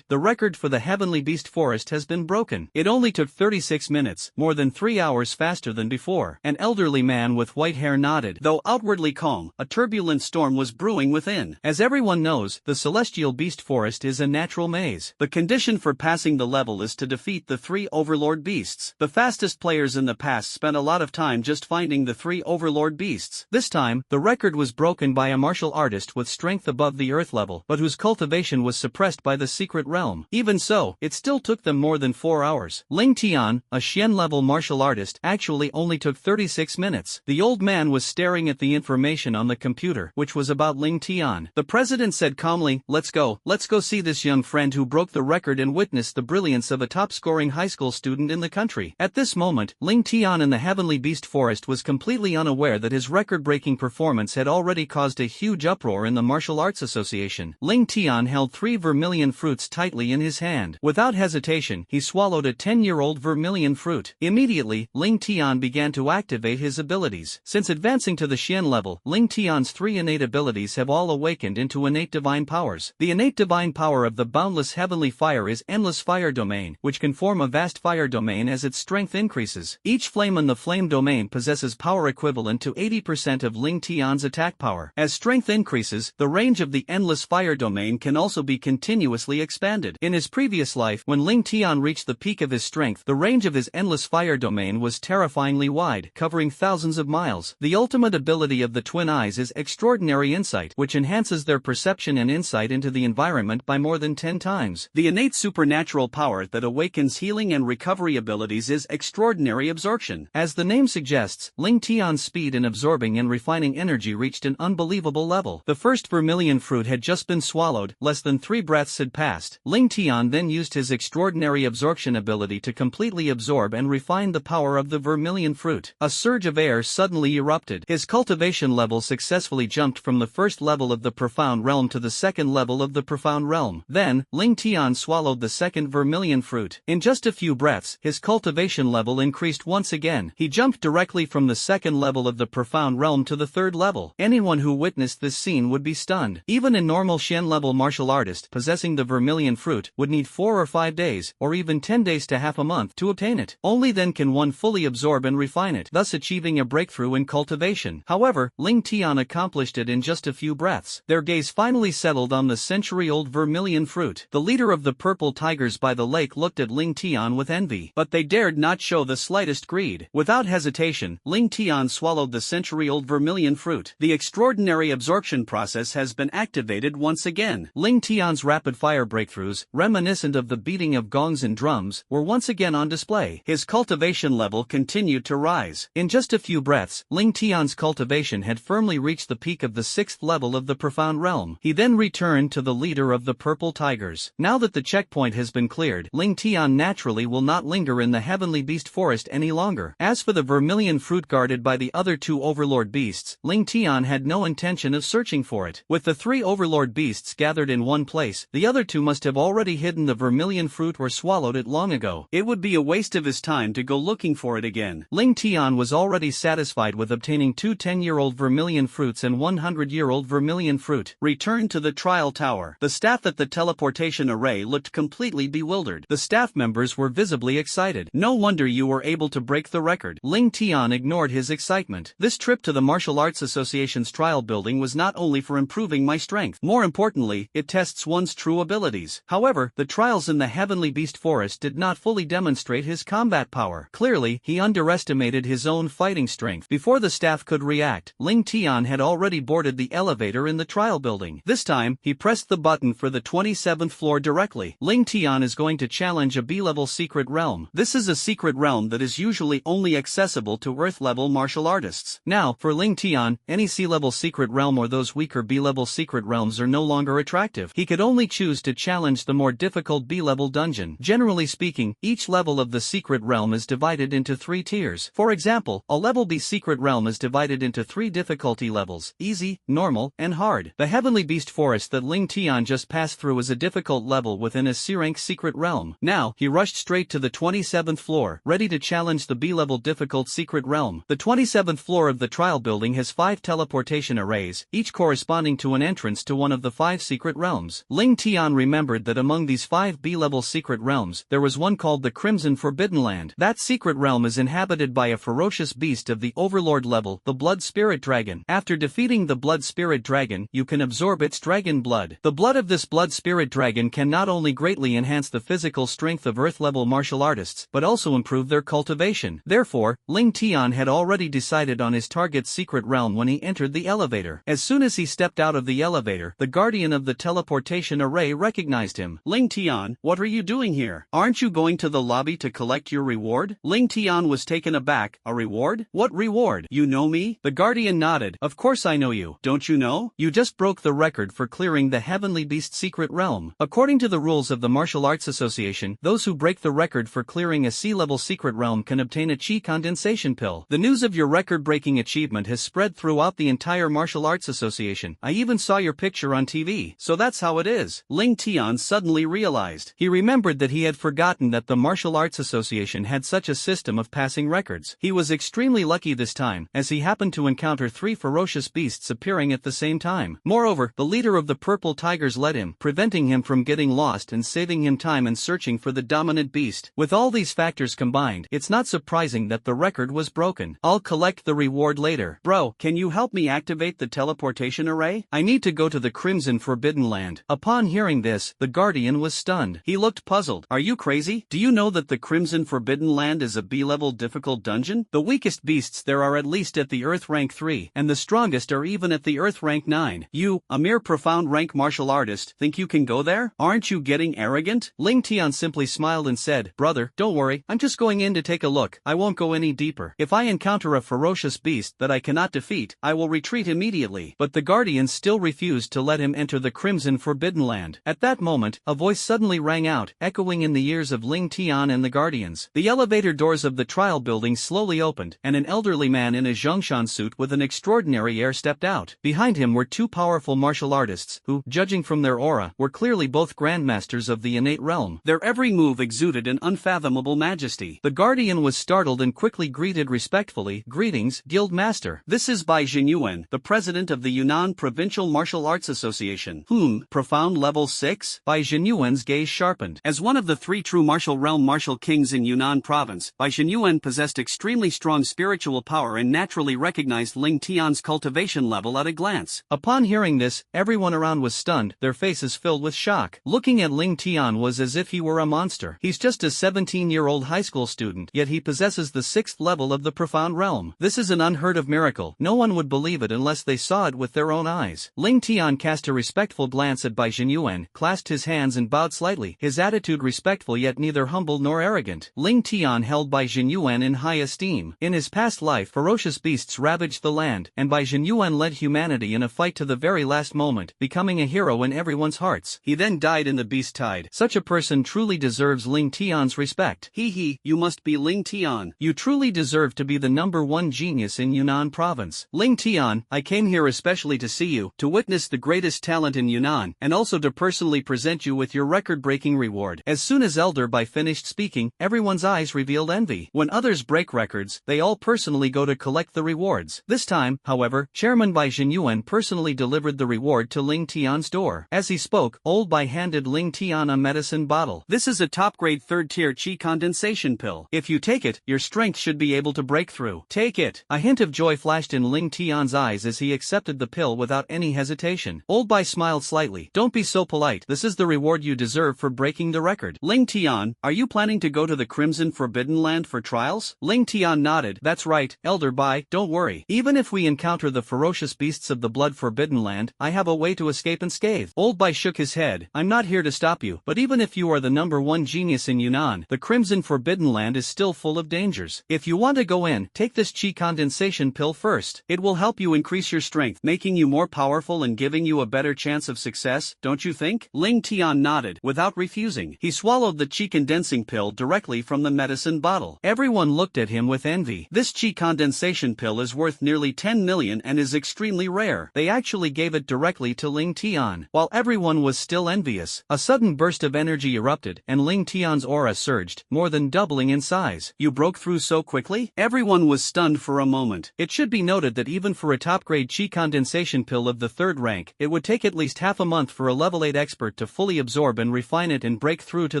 the record for the Heavenly Beast Forest has been broken. It only took 36 minutes, more than 3 hours faster than before. An elderly man with white hair nodded.
Though outwardly calm, a turbulent storm was brewing within.
As everyone knows, the Celestial Beast Forest is a natural maze.
The condition for passing the level is to defeat the 3 Overlord Beasts. The fastest players in the past spent a lot of time just finding the 3 Overlord Beasts.
This time, the record was broken by a martial artist with strength above the earth level, but whose cultivation was suppressed by the secret realm. Even so, it still took them more than 4 hours. Ling Tian, a Xian-level martial artist, actually only took 36 minutes. The old man was staring at the information on the computer, which was about Ling Tian. The president said calmly, let's go see this young friend who broke the record and witness the brilliance of a top-scoring high school student in the country." At this moment, Ling Tian in the Heavenly Beast Forest was completely unaware that his record-breaking performance had already caused a huge uproar in the Martial Arts Association. Ling Tian held 3 vermilion fruits tightly in his hand. Without hesitation, he swallowed a 10-year-old vermilion fruit. Immediately, Ling Tian began to activate his abilities. Since advancing to the Xian level, Ling Tian's 3 innate abilities have all awakened into innate divine powers. The innate divine power of the boundless heavenly fire is Endless Fire Domain, which can form a vast fire domain as its strength increases. Each flame in the flame domain possesses power equivalent to 80% of Ling Tian's attack power. As strength increases, the range of the Endless Fire Domain can also be continuously expanded. In his previous life, when Ling Tian reached the peak of his strength, the range of his Endless Fire Domain was terrifyingly wide, covering thousands of miles. The ultimate ability of the Twin Eyes is Extraordinary Insight, which enhances their perception and insight into the environment by more than 10 times.
The innate supernatural power that awakens healing and recovery abilities is Extraordinary Absorption.
As the name suggests, Ling Tian's speed in absorbing and refining energy reached an unbelievable level. The first vermilion fruit had just been swallowed, less than 3 breaths had passed. Ling Tian then used his Extraordinary Absorption ability to completely absorb and refine the power of the vermilion fruit. A surge of air suddenly erupted. His cultivation level successfully jumped from the first level of the Profound Realm to the second level of the Profound Realm. Then, Ling Tian swallowed the second vermilion fruit. In just a few breaths, his cultivation level increased once again. He jumped directly from the second level of the Profound Realm to the third level. Anyone who witnessed this scene would be stunned. Even a normal Xian-level martial artist possessing the vermilion fruit would need 4 or 5 days, or even 10 days to half a month to obtain it. Only then can one fully absorb and refine it, thus achieving a breakthrough in cultivation. However, Ling Tian accomplished it in just a few breaths. Their gaze finally settled on the century-old vermilion fruit. The leader of the purple tigers by the lake looked at Ling Tian with envy, but they dared not show the slightest greed. Without hesitation, Ling Tian swallowed the century-old vermilion fruit. The extraordinary absorption process has been activated once again. Ling Tian's rapid-fire breakthroughs, reminiscent of the beating of gongs and drums, were once again on display. His cultivation level continued to rise. In just a few breaths, Ling Tian's cultivation had firmly reached the peak of the 6th level of the Profound Realm. He then returned to the leader of the purple tigers. Now that the checkpoint has been cleared, Ling Tian naturally will not linger in the Heavenly Beast Forest any longer. As for the vermilion fruit guarded by the other 2 Overlord Beasts, Ling Tian had no intention of searching for it. With the 3 Overlord Beasts gathered in one place, the other 2 must have already hidden the vermilion fruit or swallowed it long ago. It would be a waste of his time to go looking for it again. Ling Tian was already satisfied with obtaining 2 10-year-old vermilion fruits and 100-year-old vermilion fruit. Returned to the trial tower. The staff at the teleportation array looked completely bewildered. The staff members were visibly excited. "No wonder you were able to break the record." Ling Tian ignored his excitement. "This trip to the Martial Arts Association's trial building was not only for improving my strength. More importantly,
Truly, it tests one's true abilities. However, the trials in the Heavenly Beast Forest did not fully demonstrate his combat power. Clearly, he underestimated his own fighting strength. Before the staff could react, Ling Tian had already boarded the elevator in the trial building. This time, he pressed the button for the 27th floor directly. Ling Tian is going to challenge a B-level secret realm. This is a secret realm that is usually only accessible to Earth-level martial artists. Now, for Ling Tian, any C-level secret realm or those weaker B-level secret realms are no longer attractive. He could only choose to challenge the more difficult B-level dungeon. Generally speaking, each level of the secret realm is divided into 3 tiers. For example, a level B secret realm is divided into 3 difficulty levels: easy, normal, and hard. The Heavenly Beast Forest that Ling Tian just passed through is a difficult level within a C-rank secret realm. Now, he rushed straight to the 27th floor, ready to challenge the B-level difficult secret realm. The 27th floor of the trial building has 5 teleportation arrays, each corresponding to an entrance to one of the 5 secret realms. Ling Tian remembered that among these 5 B-level secret realms, there was one called the Crimson Forbidden Land. That secret realm is inhabited by a ferocious beast of the Overlord level, the Blood Spirit Dragon. After defeating the Blood Spirit Dragon, you can absorb its dragon blood. The blood of this Blood Spirit Dragon can not only greatly enhance the physical strength of Earth-level martial artists, but also improve their cultivation. Therefore, Ling Tian had already decided on his target's secret realm when he entered the elevator. As soon as he stepped out of the elevator, the guardian of the teleportation array recognized him. Ling Tian, what are you doing here? Aren't you going to the lobby to collect your reward? Ling Tian was taken aback. A reward? What reward? You know me? The guardian nodded. Of course I know you. Don't you know? You just broke the record for clearing the Heavenly Beast secret realm. According to the rules of the Martial Arts Association, those who break the record for clearing a C-level secret realm can obtain a chi condensation pill. The news of your record-breaking achievement has spread throughout the entire Martial Arts Association. I even saw your picture on TV. So that's how it is. Ling Tian suddenly realized. He remembered that he had forgotten that the Martial Arts Association had such a system of passing records. He was extremely lucky this time, as he happened to encounter 3 ferocious beasts appearing at the same time. Moreover, the leader of the Purple Tigers led him, preventing him from getting lost and saving him time in searching for the dominant beast. With all these factors combined, it's not surprising that the record was broken. I'll collect the reward later. Bro, can you help me activate the teleportation array? I need to go to the Crimson Forbidden Land. Upon hearing this, the Guardian was stunned. He looked puzzled. Are you crazy? Do you know that the Crimson Forbidden Land is a B-level difficult dungeon? The weakest beasts there are at least at the Earth rank 3, and the strongest are even at the Earth rank 9. You, a mere profound rank martial artist, think you can go there? Aren't you getting arrogant? Ling Tian simply smiled and said, Brother, don't worry, I'm just going in to take a look. I won't go any deeper. If I encounter a ferocious beast that I cannot defeat, I will retreat immediately. But the Guardian still refused to let him enter the Crimson Forbidden Land. At that moment, a voice suddenly rang out, echoing in the ears of Ling Tian and the Guardians. The elevator doors of the trial building slowly opened, and an elderly man in a Zhongshan suit with an extraordinary air stepped out. Behind him were 2 powerful martial artists, who, judging from their aura, were clearly both grandmasters of the innate realm. Their every move exuded an unfathomable majesty. The Guardian was startled and quickly greeted respectfully, Greetings, Guild Master. This is Bai Jinyuan, the president of the Yunnan Provincial Martial Arts Association. Profound level 6? Bai Jinyuan's gaze sharpened. As one of the 3 true martial realm martial kings in Yunnan province, Bai Jinyuan possessed extremely strong spiritual power and naturally recognized Ling Tian's cultivation level at a glance. Upon hearing this, everyone around was stunned, their faces filled with shock. Looking at Ling Tian was as if he were a monster. He's just a 17-year-old high school student, yet he possesses the 6th level of the profound realm. This is an unheard of miracle. No one would believe it unless they saw it with their own eyes. Ling Tian cast a respectful glance at Bai Jinyuan, clasped his hands and bowed slightly, his attitude respectful yet neither humble nor arrogant. Ling Tian held Bai Jinyuan in high esteem. In his past life, ferocious beasts ravaged the land, and Bai Jinyuan led humanity in a fight to the very last moment, becoming a hero in everyone's hearts. He then died in the beast tide. Such a person truly deserves Ling Tian's respect. You must be Ling Tian. You truly deserve to be the #1 genius in Yunnan province. Ling Tian, I came here especially to see you, to witness the greatest talent in Yunnan, and also to personally present you with your record-breaking reward. As soon as Elder Bai finished speaking, everyone's eyes revealed envy. When others break records, they all personally go to collect the rewards. This time, however, Chairman Bai Jinyuan personally delivered the reward to Ling Tian's door. As he spoke, Old Bai handed Ling Tian a medicine bottle. This is a top-grade 3rd-tier chi condensation pill. If you take it, your strength should be able to break through. Take it. A hint of joy flashed in Ling Tian's eyes as he accepted the pill without any hesitation. Old Bai smiled
smiled slightly. Don't be so polite. This is the reward you deserve for breaking the record.
Ling Tian, are you planning to go to the Crimson Forbidden Land for trials?
Ling Tian nodded. That's right, Elder Bai, don't worry. Even if we encounter the ferocious beasts of the Blood Forbidden Land, I have a way to escape unscathed. Old Bai shook his head. I'm not here to stop you, but even if you are the #1 genius in Yunnan, the Crimson Forbidden Land is still full of dangers. If you want to go in, take this chi condensation pill first. It will help you increase your strength, making you more powerful and giving you a better chance of success, don't you think?
Ling Tian nodded, without refusing. He swallowed the chi condensing pill directly from the medicine bottle.
Everyone looked at him with envy.
This chi condensation pill is worth nearly 10 million and is extremely rare.
They actually gave it directly to Ling Tian. While everyone was still envious, a sudden burst of energy erupted and Ling Tian's aura surged, more than doubling in size.
You broke through so quickly? Everyone was stunned for a moment.
It should be noted that even for a top-grade chi condensation pill of the 3rd rank, it would take at least half a month for a level 8 expert to fully absorb and refine it and break through to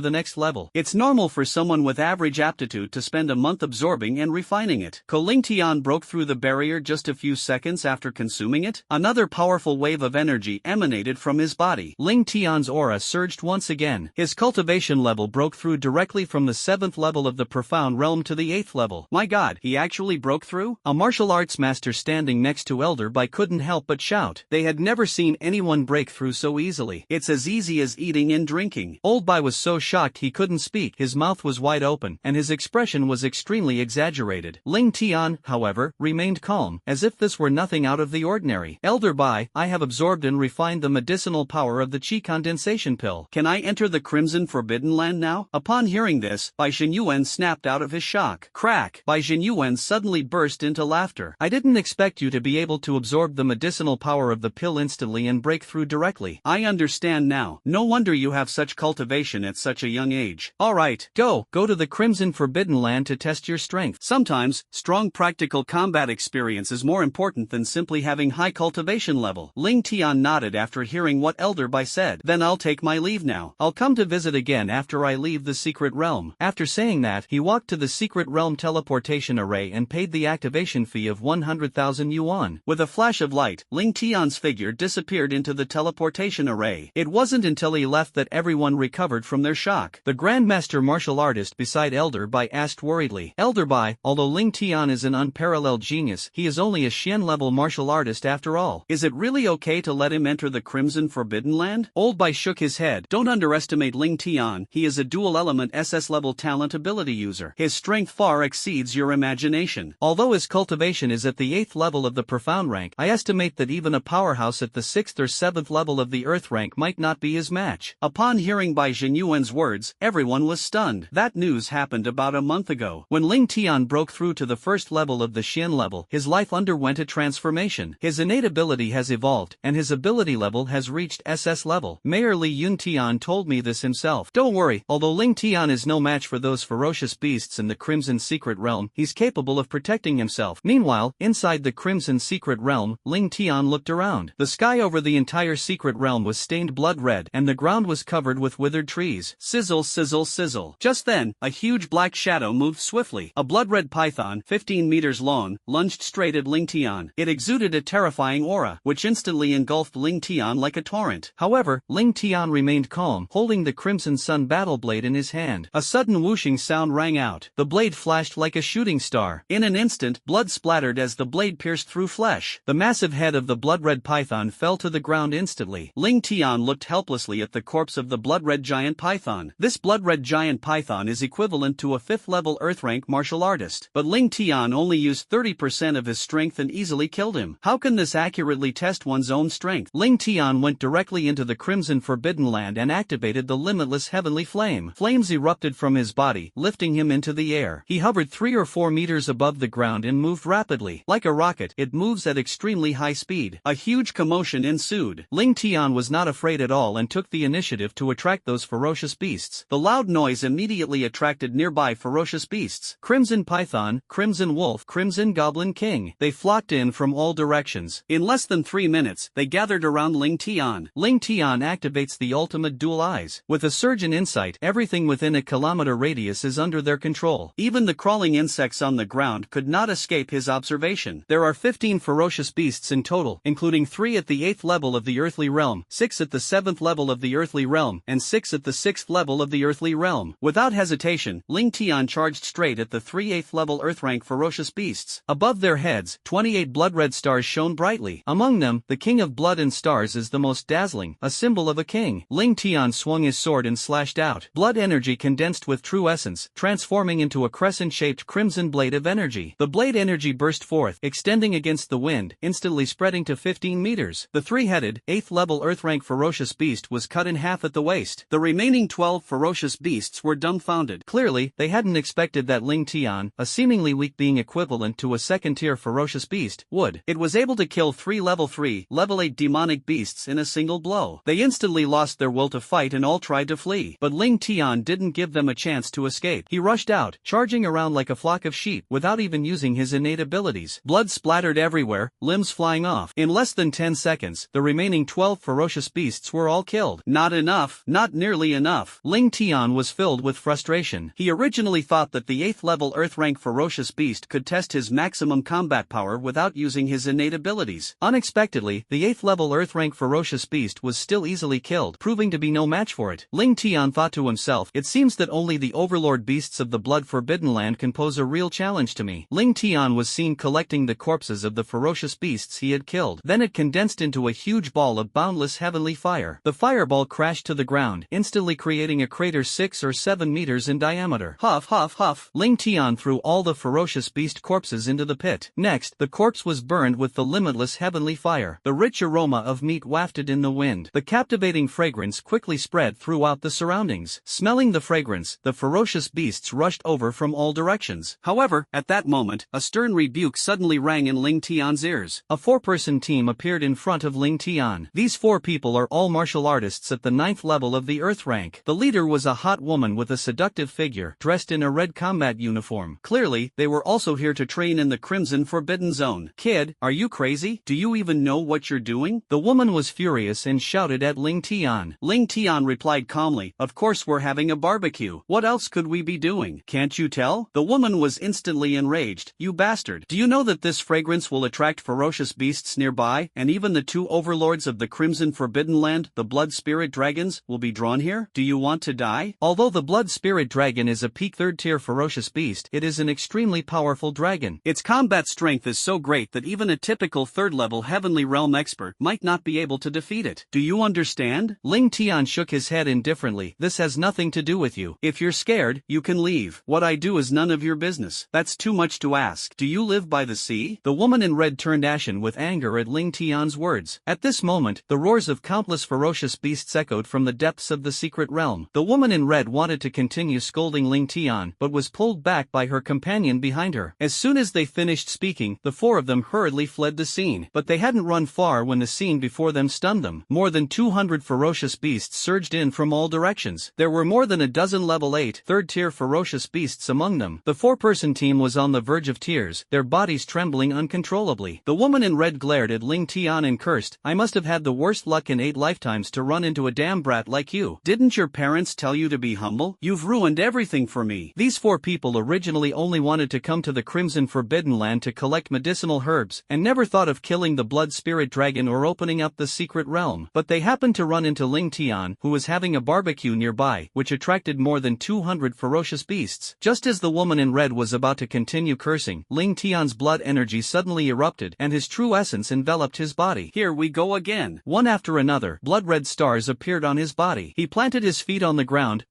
the next level.
It's normal for someone with average aptitude to spend a month absorbing and refining it. Ling Tian broke through the barrier just a few seconds after consuming it. Another powerful wave of energy emanated from his body.
Ling Tian's aura surged once again. His cultivation level broke through directly from the 7th level of the profound realm to the 8th level.
My god, he actually broke through?
A martial arts master standing next to Elder Bai couldn't help but shout. They had never seen anyone break through so easily.
It's as easy as eating and drinking.
Old Bai was so shocked he couldn't speak. His mouth was wide open, and his expression was extremely exaggerated. Ling Tian, however, remained calm, as if this were nothing out of the ordinary. Elder Bai, I have absorbed and refined the medicinal power of the chi condensation pill.
Can I enter the Crimson Forbidden Land now? Upon hearing this, Bai Xinyuan snapped out of his shock. Crack! Bai Xinyuan suddenly burst into laughter.
I didn't expect you to be able to absorb the medicinal power of the pill instantly and break through directly.
I understand now. No wonder you have such cultivation at such a young age.
Alright, go to the Crimson Forbidden Land to test your strength.
Sometimes, strong practical combat experience is more important than simply having high cultivation level. Ling Tian nodded after hearing what Elder Bai said. Then I'll take my leave now.
I'll come to visit again after I leave the secret realm. After saying that, he walked to the secret realm teleportation array and paid the activation fee of 100,000 yuan.
With a flash of light, Ling Tian's figure disappeared into the teleportation array. It wasn't until he left that everyone recovered from their shock.
The Grandmaster martial artist beside Elder Bai asked worriedly. Elder Bai, although Ling Tian is an unparalleled genius, he is only a Xian-level martial artist after all.
Is it really okay to let him enter the Crimson Forbidden Land?
Old Bai shook his head.
Don't underestimate Ling Tian. He is a dual-element SS-level talent ability user. His strength far exceeds your imagination.
Although his cultivation is at the 8th level of the profound rank, I estimate that even a powerhouse at the 6th or 7th level of the earth rank might not be his match.
Upon hearing Bai Xinyuan's words, everyone was stunned. That news happened about a month ago.
When Ling Tian broke through to the 1st level of the Xian level, his life underwent a transformation. His innate ability has evolved, and his ability level has reached SS level. Mayor Li Yuntian told me this himself. Don't worry, although Ling Tian is no match for those ferocious beasts in the Crimson Secret Realm, he's capable of protecting himself. Meanwhile, inside the Crimson Secret Realm, Ling Tian looked around. The sky over the entire secret realm was stained blood red, and the ground was covered with withered trees.
Sizzle, sizzle, sizzle. Just then, a huge black shadow moved swiftly. A blood-red python, 15 meters long, lunged straight at Ling Tian. It exuded a terrifying aura, which instantly engulfed Ling Tian like a torrent.
However, Ling Tian remained calm, holding the Crimson Sun battle blade in his hand. A sudden whooshing sound rang out. The blade flashed like a shooting star.
In an instant, blood splattered as the blade pierced through flesh.
The massive head of the blood-red python fell to the ground instantly.
Ling Tian looked helplessly at the corpse of the blood-red giant python. This blood-red giant python is equivalent to a 5th-level Earth-rank martial artist. But Ling Tian only used 30% of his strength and easily killed him. How can this accurately test one's own strength?
Ling Tian went directly into the Crimson Forbidden Land and activated the limitless heavenly flame. Flames erupted from his body, lifting him into the air. He hovered 3 or 4 meters above the ground and moved rapidly. Like a rocket, it moves at extremely high speed.
A huge commotion ensued.
Ling Tian was not afraid at all and took the initiative to attract those ferocious beasts.
The loud noise immediately attracted nearby ferocious beasts.
Crimson Python, Crimson Wolf, Crimson Goblin King. They flocked in from all directions.
In less than 3 minutes, they gathered around Ling Tian.
Ling Tian activates the ultimate dual eyes. With a surge in insight, everything within a kilometer radius is under their control.
Even the crawling insects on the ground could not escape his observation.
There are 15 ferocious beasts in total, including 3 at the 8th level of the
earthly realm, 6 at the 7th level of the earthly realm, and 6 at the 6th level of the earthly realm. Without hesitation, Ling Tian charged straight at the 3 8th level earth rank ferocious beasts. Above their heads, 28 blood-red stars shone brightly. Among them, the king of blood and stars is the most dazzling, a symbol of a king. Ling Tian swung his sword and slashed out. Blood energy condensed with true essence, transforming into a crescent-shaped crimson blade of energy. The blade energy burst forth, extending against the wind, instantly spreading to 15 meters. The three-headed, 8th level earth rank ferocious beast was cut in half at the waist. The remaining 12 ferocious beasts were dumbfounded. Clearly, they hadn't expected that Ling Tian, a seemingly weak being equivalent to a second-tier ferocious beast, would. It was able to kill 3 level 3, level 8 demonic beasts in a single blow. They instantly lost their will to fight and all tried to flee. But Ling Tian didn't give them a chance to escape. He rushed out, charging around like a flock of sheep, without even using his innate abilities. Blood splattered everywhere, limbs flying off. In less than 10 seconds, the remaining 12 ferocious beasts were all killed. Not enough, not nearly enough. Ling Tian was filled with frustration. He originally thought that the 8th level earth rank ferocious beast could test his maximum combat power without using his innate abilities. Unexpectedly, the 8th level earth rank ferocious beast was still easily killed, proving to be no match for it. Ling Tian thought to himself, it seems that only the overlord beasts of the blood forbidden land can pose a real challenge to me. Ling Tian was seen collecting the corpses of the ferocious beasts he had killed. Then it condensed into a huge ball of boundless heavenly fire. The fireball crashed to the ground, instantly creating a crater 6 or 7 meters in diameter. Huff, huff, huff. Ling Tian threw all the ferocious beast corpses into the pit. Next, the corpse was burned with the limitless heavenly fire. The rich aroma of meat wafted in the wind. The captivating fragrance quickly spread throughout the surroundings. Smelling the fragrance, the ferocious beasts rushed over from all directions. However, at that moment, a stern rebuke suddenly rang in Ling Tian's ears. A 4-person team appeared in front of Ling Tian. These 4 people are all martial artists at the 9th level of the earth rank. The leader was a hot woman with a seductive figure, dressed in a red combat uniform. Clearly, they were also here to train in the Crimson Forbidden Zone. Kid, are you crazy? Do you even know what you're doing? The woman was furious and shouted at Ling Tian. Ling Tian replied calmly, of course we're having a barbecue. What else could we be doing? Can't you tell? The woman was instantly enraged. You bastard. Do you know that this fragrance will attract ferocious beasts nearby, and even the 2 overlords of the Crimson Forbidden Land, the Blood Spirit Dragons, will be drawn here? Do you want to die? Although the Blood Spirit Dragon is a peak 3rd-tier ferocious beast, it is an extremely powerful dragon. Its combat strength is so great that even a typical 3rd-level Heavenly Realm expert might not be able to defeat it. Do you understand? Ling Tian shook his head indifferently. This has nothing to do with you. If you're scared, you can leave. What I do is none of your business. That's too much to ask. Do you live by the sea? The woman in red turned ashen with anger at Ling Tian's words. At this moment, the roars of countless ferocious beasts echoed from the depths of the secret realm. The woman in red wanted to continue scolding Ling Tian, but was pulled back by her companion behind her. As soon as they finished speaking, the 4 of them hurriedly fled the scene. But they hadn't run far when the scene before them stunned them. More than 200 ferocious beasts surged in from all directions. There were more than a dozen level 8, 3rd-tier ferocious beasts among them. The 4-person team was on the verge of tears, their bodies trembling uncontrollably. The woman in red glared at Ling Tian and cursed, I must have had the worst luck in 8 lifetimes to run into a damn brat like you. Didn't your parents tell you to be humble? You've ruined everything for me. These 4 people originally only wanted to come to the Crimson Forbidden Land to collect medicinal herbs, and never thought of killing the Blood Spirit Dragon or opening up the secret realm. But they happened to run into Ling Tian, who was having a barbecue nearby, which attracted more than 200 ferocious beasts. Just as the woman in red was about to continue cursing, Ling Tian's blood energy suddenly erupted, and his true essence enveloped his body. Here we go again. One after another, blood-red stars appeared on his body. He planted his feet on the ground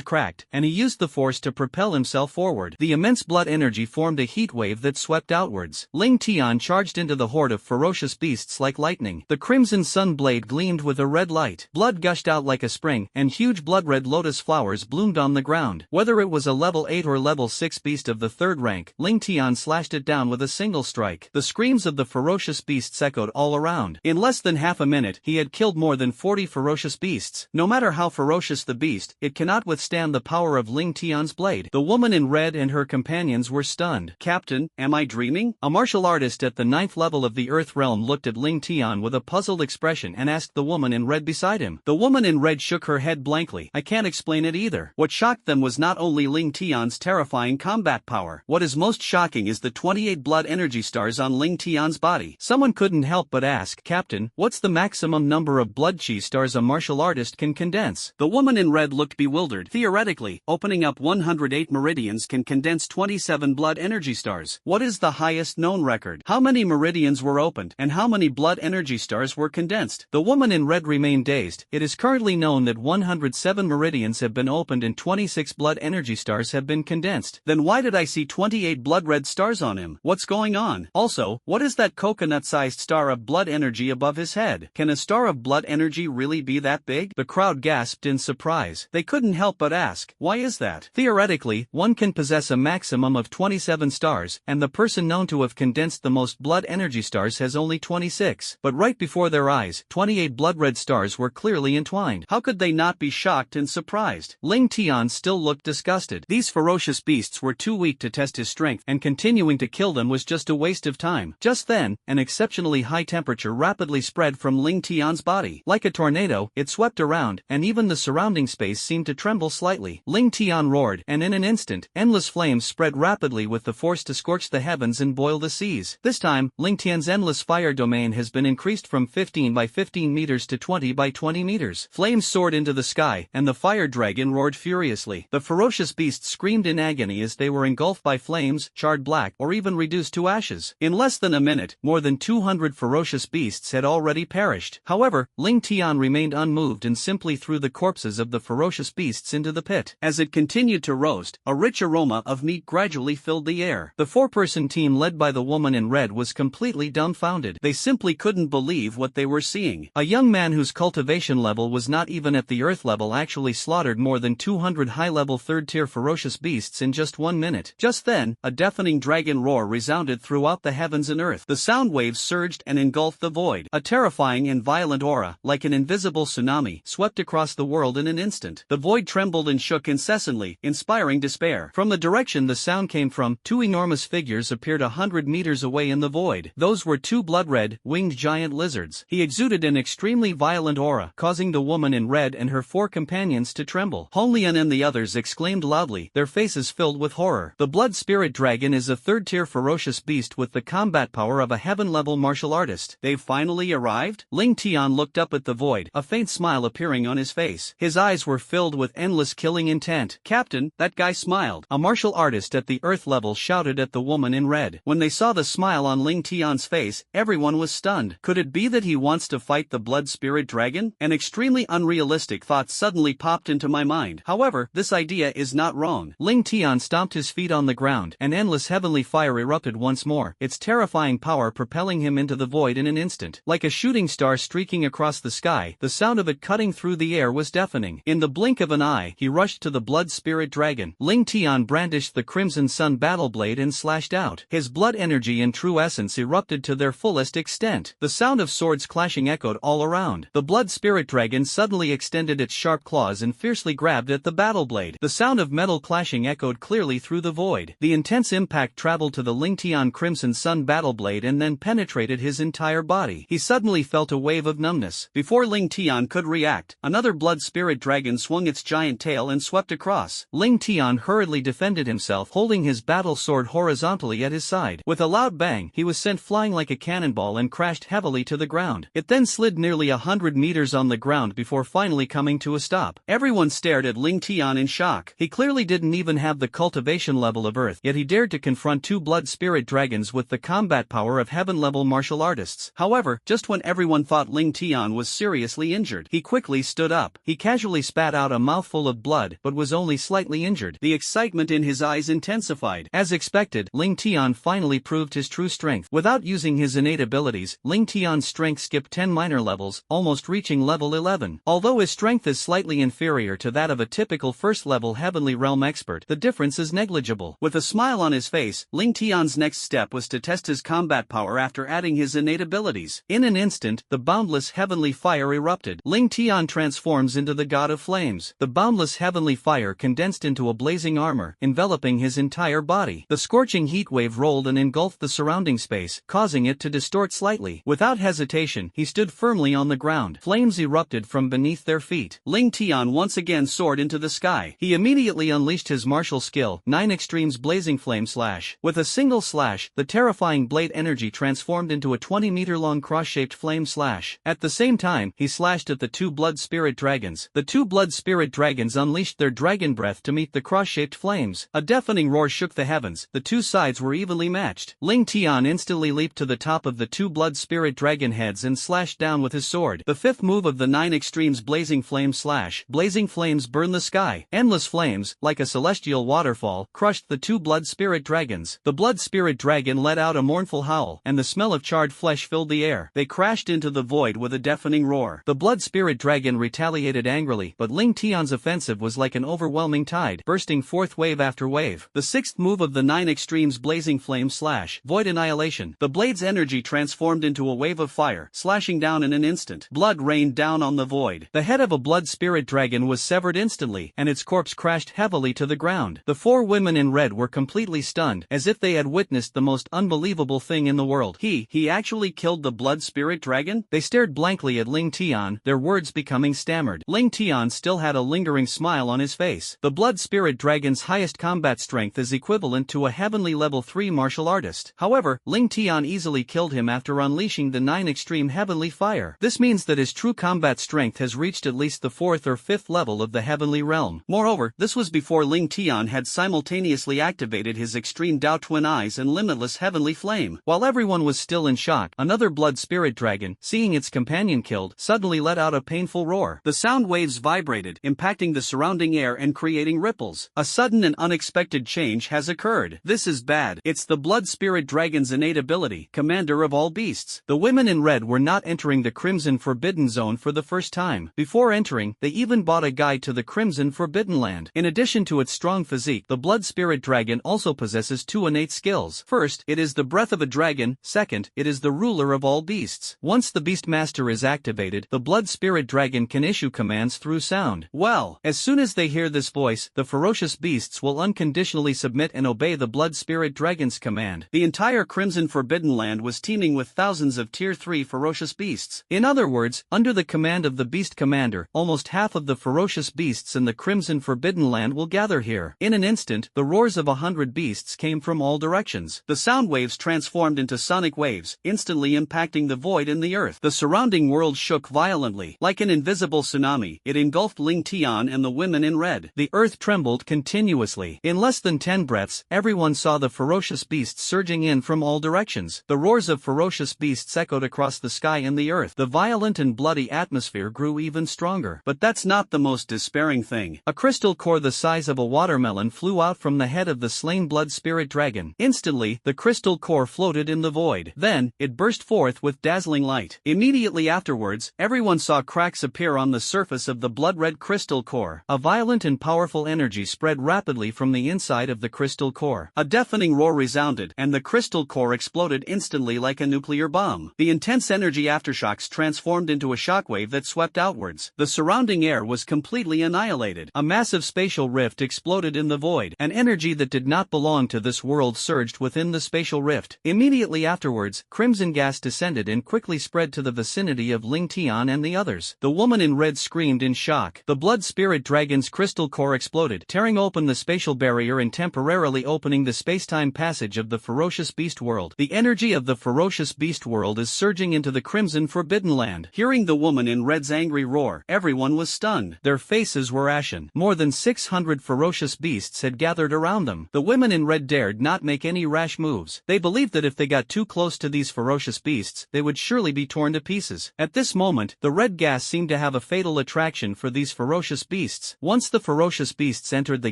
cracked, and he used the force to propel himself forward. The immense blood energy formed a heat wave that swept outwards. Ling Tian charged into the horde of ferocious beasts like lightning. The crimson sun blade gleamed with a red light. Blood gushed out like a spring, and huge blood-red lotus flowers bloomed on the ground. Whether it was a level 8 or level 6 beast of the 3rd rank, Ling Tian slashed it down with a single strike. The screams of the ferocious beasts echoed all around. In less than half a minute, he had killed more than 40 ferocious beasts. No matter how ferocious the beast, it cannot withstand the power of Ling Tian's blade. The woman in red and her companions were stunned. Captain, am I dreaming? A martial artist at the 9th level of the Earth realm looked at Ling Tian with a puzzled expression and asked the woman in red beside him. The woman in red shook her head blankly. I can't explain it either. What shocked them was not only Ling Tian's terrifying combat power. What is most shocking is the 28 blood energy stars on Ling Tian's body. Someone couldn't help but ask, Captain, what's
What's the maximum number of blood chi stars a martial artist can condense?
The woman in red looked bewildered. Theoretically, opening up 108 meridians can condense 27 blood energy stars. What is the highest known record? How many meridians were opened, and how many blood energy stars were condensed?
The woman in red remained dazed. It is currently known that 107 meridians have been opened and 26 blood energy stars have been condensed.
Then why did I see 28 blood red stars on him? What's going on? Also, what is that coconut-sized star of blood energy above his head? Can a star of blood energy really be that big?
The crowd gasped in surprise.
They couldn't help but ask, why is that?
Theoretically, one can possess a maximum of 27 stars, and the person known to have condensed the most blood energy stars has only 26. But right before their eyes, 28 blood red stars were clearly entwined.
How could they not be shocked and surprised?
Ling Tian still looked disgusted.
These ferocious beasts were too weak to test his strength, and continuing to kill them was just a waste of time.
Just then, an exceptionally high temperature rapidly spread from Ling Tian's body. Like a tornado, it swept around, and even the surrounding space seemed to tremble slightly. Ling Tian roared, and in an instant, endless flames spread rapidly with the force to scorch the heavens and boil the seas. This time, Ling Tian's endless fire domain has been increased from 15 by 15 meters to 20 by 20 meters. Flames soared into the sky, and the fire dragon roared furiously. The ferocious beasts screamed in agony as they were engulfed by flames, charred black, or even reduced to ashes. In less than a minute, more than 200 ferocious beasts had already perished. However, Ling Tian remained unmoved and simply threw the corpses of the ferocious beasts into the pit.
As it continued to roast, a rich aroma of meat gradually filled the air.
The four-person team led by the woman in red was completely dumbfounded.
They simply couldn't believe what they were seeing.
A young man whose cultivation level was not even at the earth level actually slaughtered more than 200 high-level third-tier ferocious beasts in just 1 minute. Just then, a deafening dragon roar resounded throughout the heavens and earth.
The sound waves surged and engulfed the void.
A terrifying and violent aura, like an invisible tsunami, swept across the world in an instant.
The void trembled and shook incessantly, inspiring despair.
From the direction the sound came from, two enormous figures appeared 100 meters away in the void. Those were two blood-red, winged giant lizards. He exuded an extremely violent aura, causing the woman in red and her four companions to tremble.
Hong Lian and the others exclaimed loudly,
their faces filled with horror. The blood spirit dragon is a third-tier ferocious beast with the combat power of a heaven-level martial artist.
They've finally arrived?
Ling Tian looked up at the void, a faint smile appearing on his face. His eyes were filled with endless killing intent.
Captain, that guy smiled.
A martial artist at the earth level shouted at the woman in red.
When they saw the smile on Ling Tian's face, everyone was stunned. Could it be that he wants to fight the blood spirit dragon? An extremely unrealistic thought suddenly popped into my mind. However, this idea is not wrong.
Ling Tian stomped his feet on the ground, and endless heavenly fire erupted once more, its terrifying power propelling him into the void in an instant. Like a shooting star streaking across the sky, the sound of it cutting through the air was deafening. In the blink of an eye, he rushed to the blood spirit dragon. Ling Tian brandished the Crimson Sun battle blade and slashed out. His blood energy and true essence erupted to their fullest extent. The sound of swords clashing echoed all around. The blood spirit dragon suddenly extended its sharp claws and fiercely grabbed at the battle blade. The sound of metal clashing echoed clearly through the void. The intense impact traveled to the Ling Tian Crimson Sun battle blade and then penetrated his entire body. He suddenly felt a wave of numbness.
Before Ling Tian could react, another blood spirit dragon swung its giant tail and swept across.
Ling Tian hurriedly defended himself, holding his battle sword horizontally at his side. With a loud bang, he was sent flying like a cannonball and crashed heavily to the ground. It then slid nearly 100 meters on the ground before finally coming to a stop.
Everyone stared at Ling Tian in shock.
He clearly didn't even have the cultivation level of Earth, yet he dared to confront two blood spirit dragons with the combat power of heaven-level martial artists.
However, just when everyone thought Ling Tian was seriously injured, he quickly stood up.
He casually spat out a mouthful of blood, but was only slightly injured.
The excitement in his eyes intensified.
As expected, Ling Tian finally proved his true strength. Without using his innate abilities, Ling Tian's strength skipped 10 minor levels, almost reaching level 11. Although his strength is slightly inferior to that of a typical first-level Heavenly Realm expert, the difference is negligible.
With a smile on his face, Ling Tian's next step was to test his combat power after adding his innate abilities.
In an instant, the boundless heavenly fire erupted. Ling Tian transforms into the god of flames. The boundless heavenly fire condensed into a blazing armor, enveloping his entire body. The scorching heat wave rolled and engulfed the surrounding space, causing it to distort slightly. Without hesitation, he stood firmly on the ground. Flames erupted from beneath their feet.
Ling Tian once again soared into the sky.
He immediately unleashed his martial skill, 9 Extremes Blazing Flame Slash. With a single slash, the terrifying blade energy transformed into a 20-meter-long cross-shaped flame flame slash. At the same time, he slashed at the two blood spirit dragons. The two blood spirit dragons unleashed their dragon breath to meet the cross-shaped flames. A deafening roar shook the heavens. The two sides were evenly matched. Ling Tian instantly leaped to the top of the two blood spirit dragon heads and slashed down with his sword. The fifth move of the 9 extremes blazing flame slash. Blazing flames burn the sky. Endless flames, like a celestial waterfall, crushed the two blood spirit dragons. The blood spirit dragon let out a mournful howl, and the smell of charred flesh filled the air. They crashed into the void with a deafening roar. The blood spirit dragon retaliated angrily, but Ling Tian's offensive was like an overwhelming tide, bursting forth wave after wave. The sixth move of the 9 extremes blazing flame slash. Void annihilation. The blade's energy transformed into a wave of fire, slashing down in an instant. Blood rained down on the void. The head of a blood spirit dragon was severed instantly, and its corpse crashed heavily to the ground. The 4 women in red were completely stunned, as if they had witnessed the most unbelievable thing in the world. He actually killed the blood spirit dragon? They stared blankly at Ling Tian, their words becoming stammered. Ling Tian still had a lingering smile on his face. The blood spirit dragon's highest combat strength is equivalent to a heavenly level 3 martial artist. However, Ling Tian easily killed him after unleashing the 9 extreme heavenly fire. This means that his true combat strength has reached at least the 4th or 5th level of the heavenly realm. Moreover, this was before Ling Tian had simultaneously activated his extreme Dao Twin Eyes and limitless heavenly flame. While everyone was still in shock, another blood spirit dragon, seeing its companion killed, suddenly let out a painful roar. The sound waves vibrated, impacting the surrounding air and creating ripples. A sudden and unexpected change has occurred. This is bad. It's the blood spirit dragon's innate ability, commander of all beasts. The women in red were not entering the Crimson Forbidden Zone for the first time. Before entering, they even bought a guide to the Crimson Forbidden Land. In addition to its strong physique, the blood spirit dragon also possesses 2 innate skills. First, it is the breath of a dragon. Second, it is the ruler of all beasts. Once the beast master is activated, the blood spirit dragon can issue commands through sound. Well, as soon as they hear this voice, the ferocious beasts will unconditionally submit and obey the blood spirit dragon's command. The entire Crimson Forbidden Land was teeming with thousands of Tier 3 ferocious beasts. In other words, under the command of the beast commander, almost half of the ferocious beasts in the Crimson Forbidden Land will gather here. In an instant, the roars of 100 beasts came from all directions. The sound waves transformed into sonic waves, instantly impacting the void in the earth. The surrounding world shook violently. Like an invisible tsunami, it engulfed Ling Tian and the women in red. The earth trembled continuously. In less than 10 breaths, everyone saw the ferocious beasts surging in from all directions. The roars of ferocious beasts echoed across the sky and the earth. The violent and bloody atmosphere grew even stronger. But that's not the most despairing thing. A crystal core the size of a watermelon flew out from the head of the slain blood spirit dragon. Instantly, the crystal core floated in the void. Then, it burst forth with dazzling light. Immediately afterwards, everyone saw cracks appear on the surface of the blood-red crystal core. A violent and powerful energy spread rapidly from the inside of the crystal core. A deafening roar resounded, and the crystal core exploded instantly like a nuclear bomb. The intense energy aftershocks transformed into a shockwave that swept outwards. The surrounding air was completely annihilated. A massive spatial rift exploded in the void. An energy that did not belong to this world surged within the spatial rift. Immediately afterwards, crimson gas descended and quickly spread to the vicinity of Ling Tian and the others. The woman in red screamed in shock. The blood spirit dragon's crystal core exploded, tearing open the spatial barrier and temporarily opening the space-time passage of the ferocious beast world. The energy of the ferocious beast world is surging into the Crimson Forbidden Land. Hearing the woman in red's angry roar, everyone was stunned. Their faces were ashen. More than 600 ferocious beasts had gathered around them. The women in red dared not make any rash moves. They believed that if they got too close to these ferocious beasts, they would surely be torn to pieces. At this moment, the red gas seemed to have a fatal attraction for these ferocious beasts. Once the ferocious beasts entered the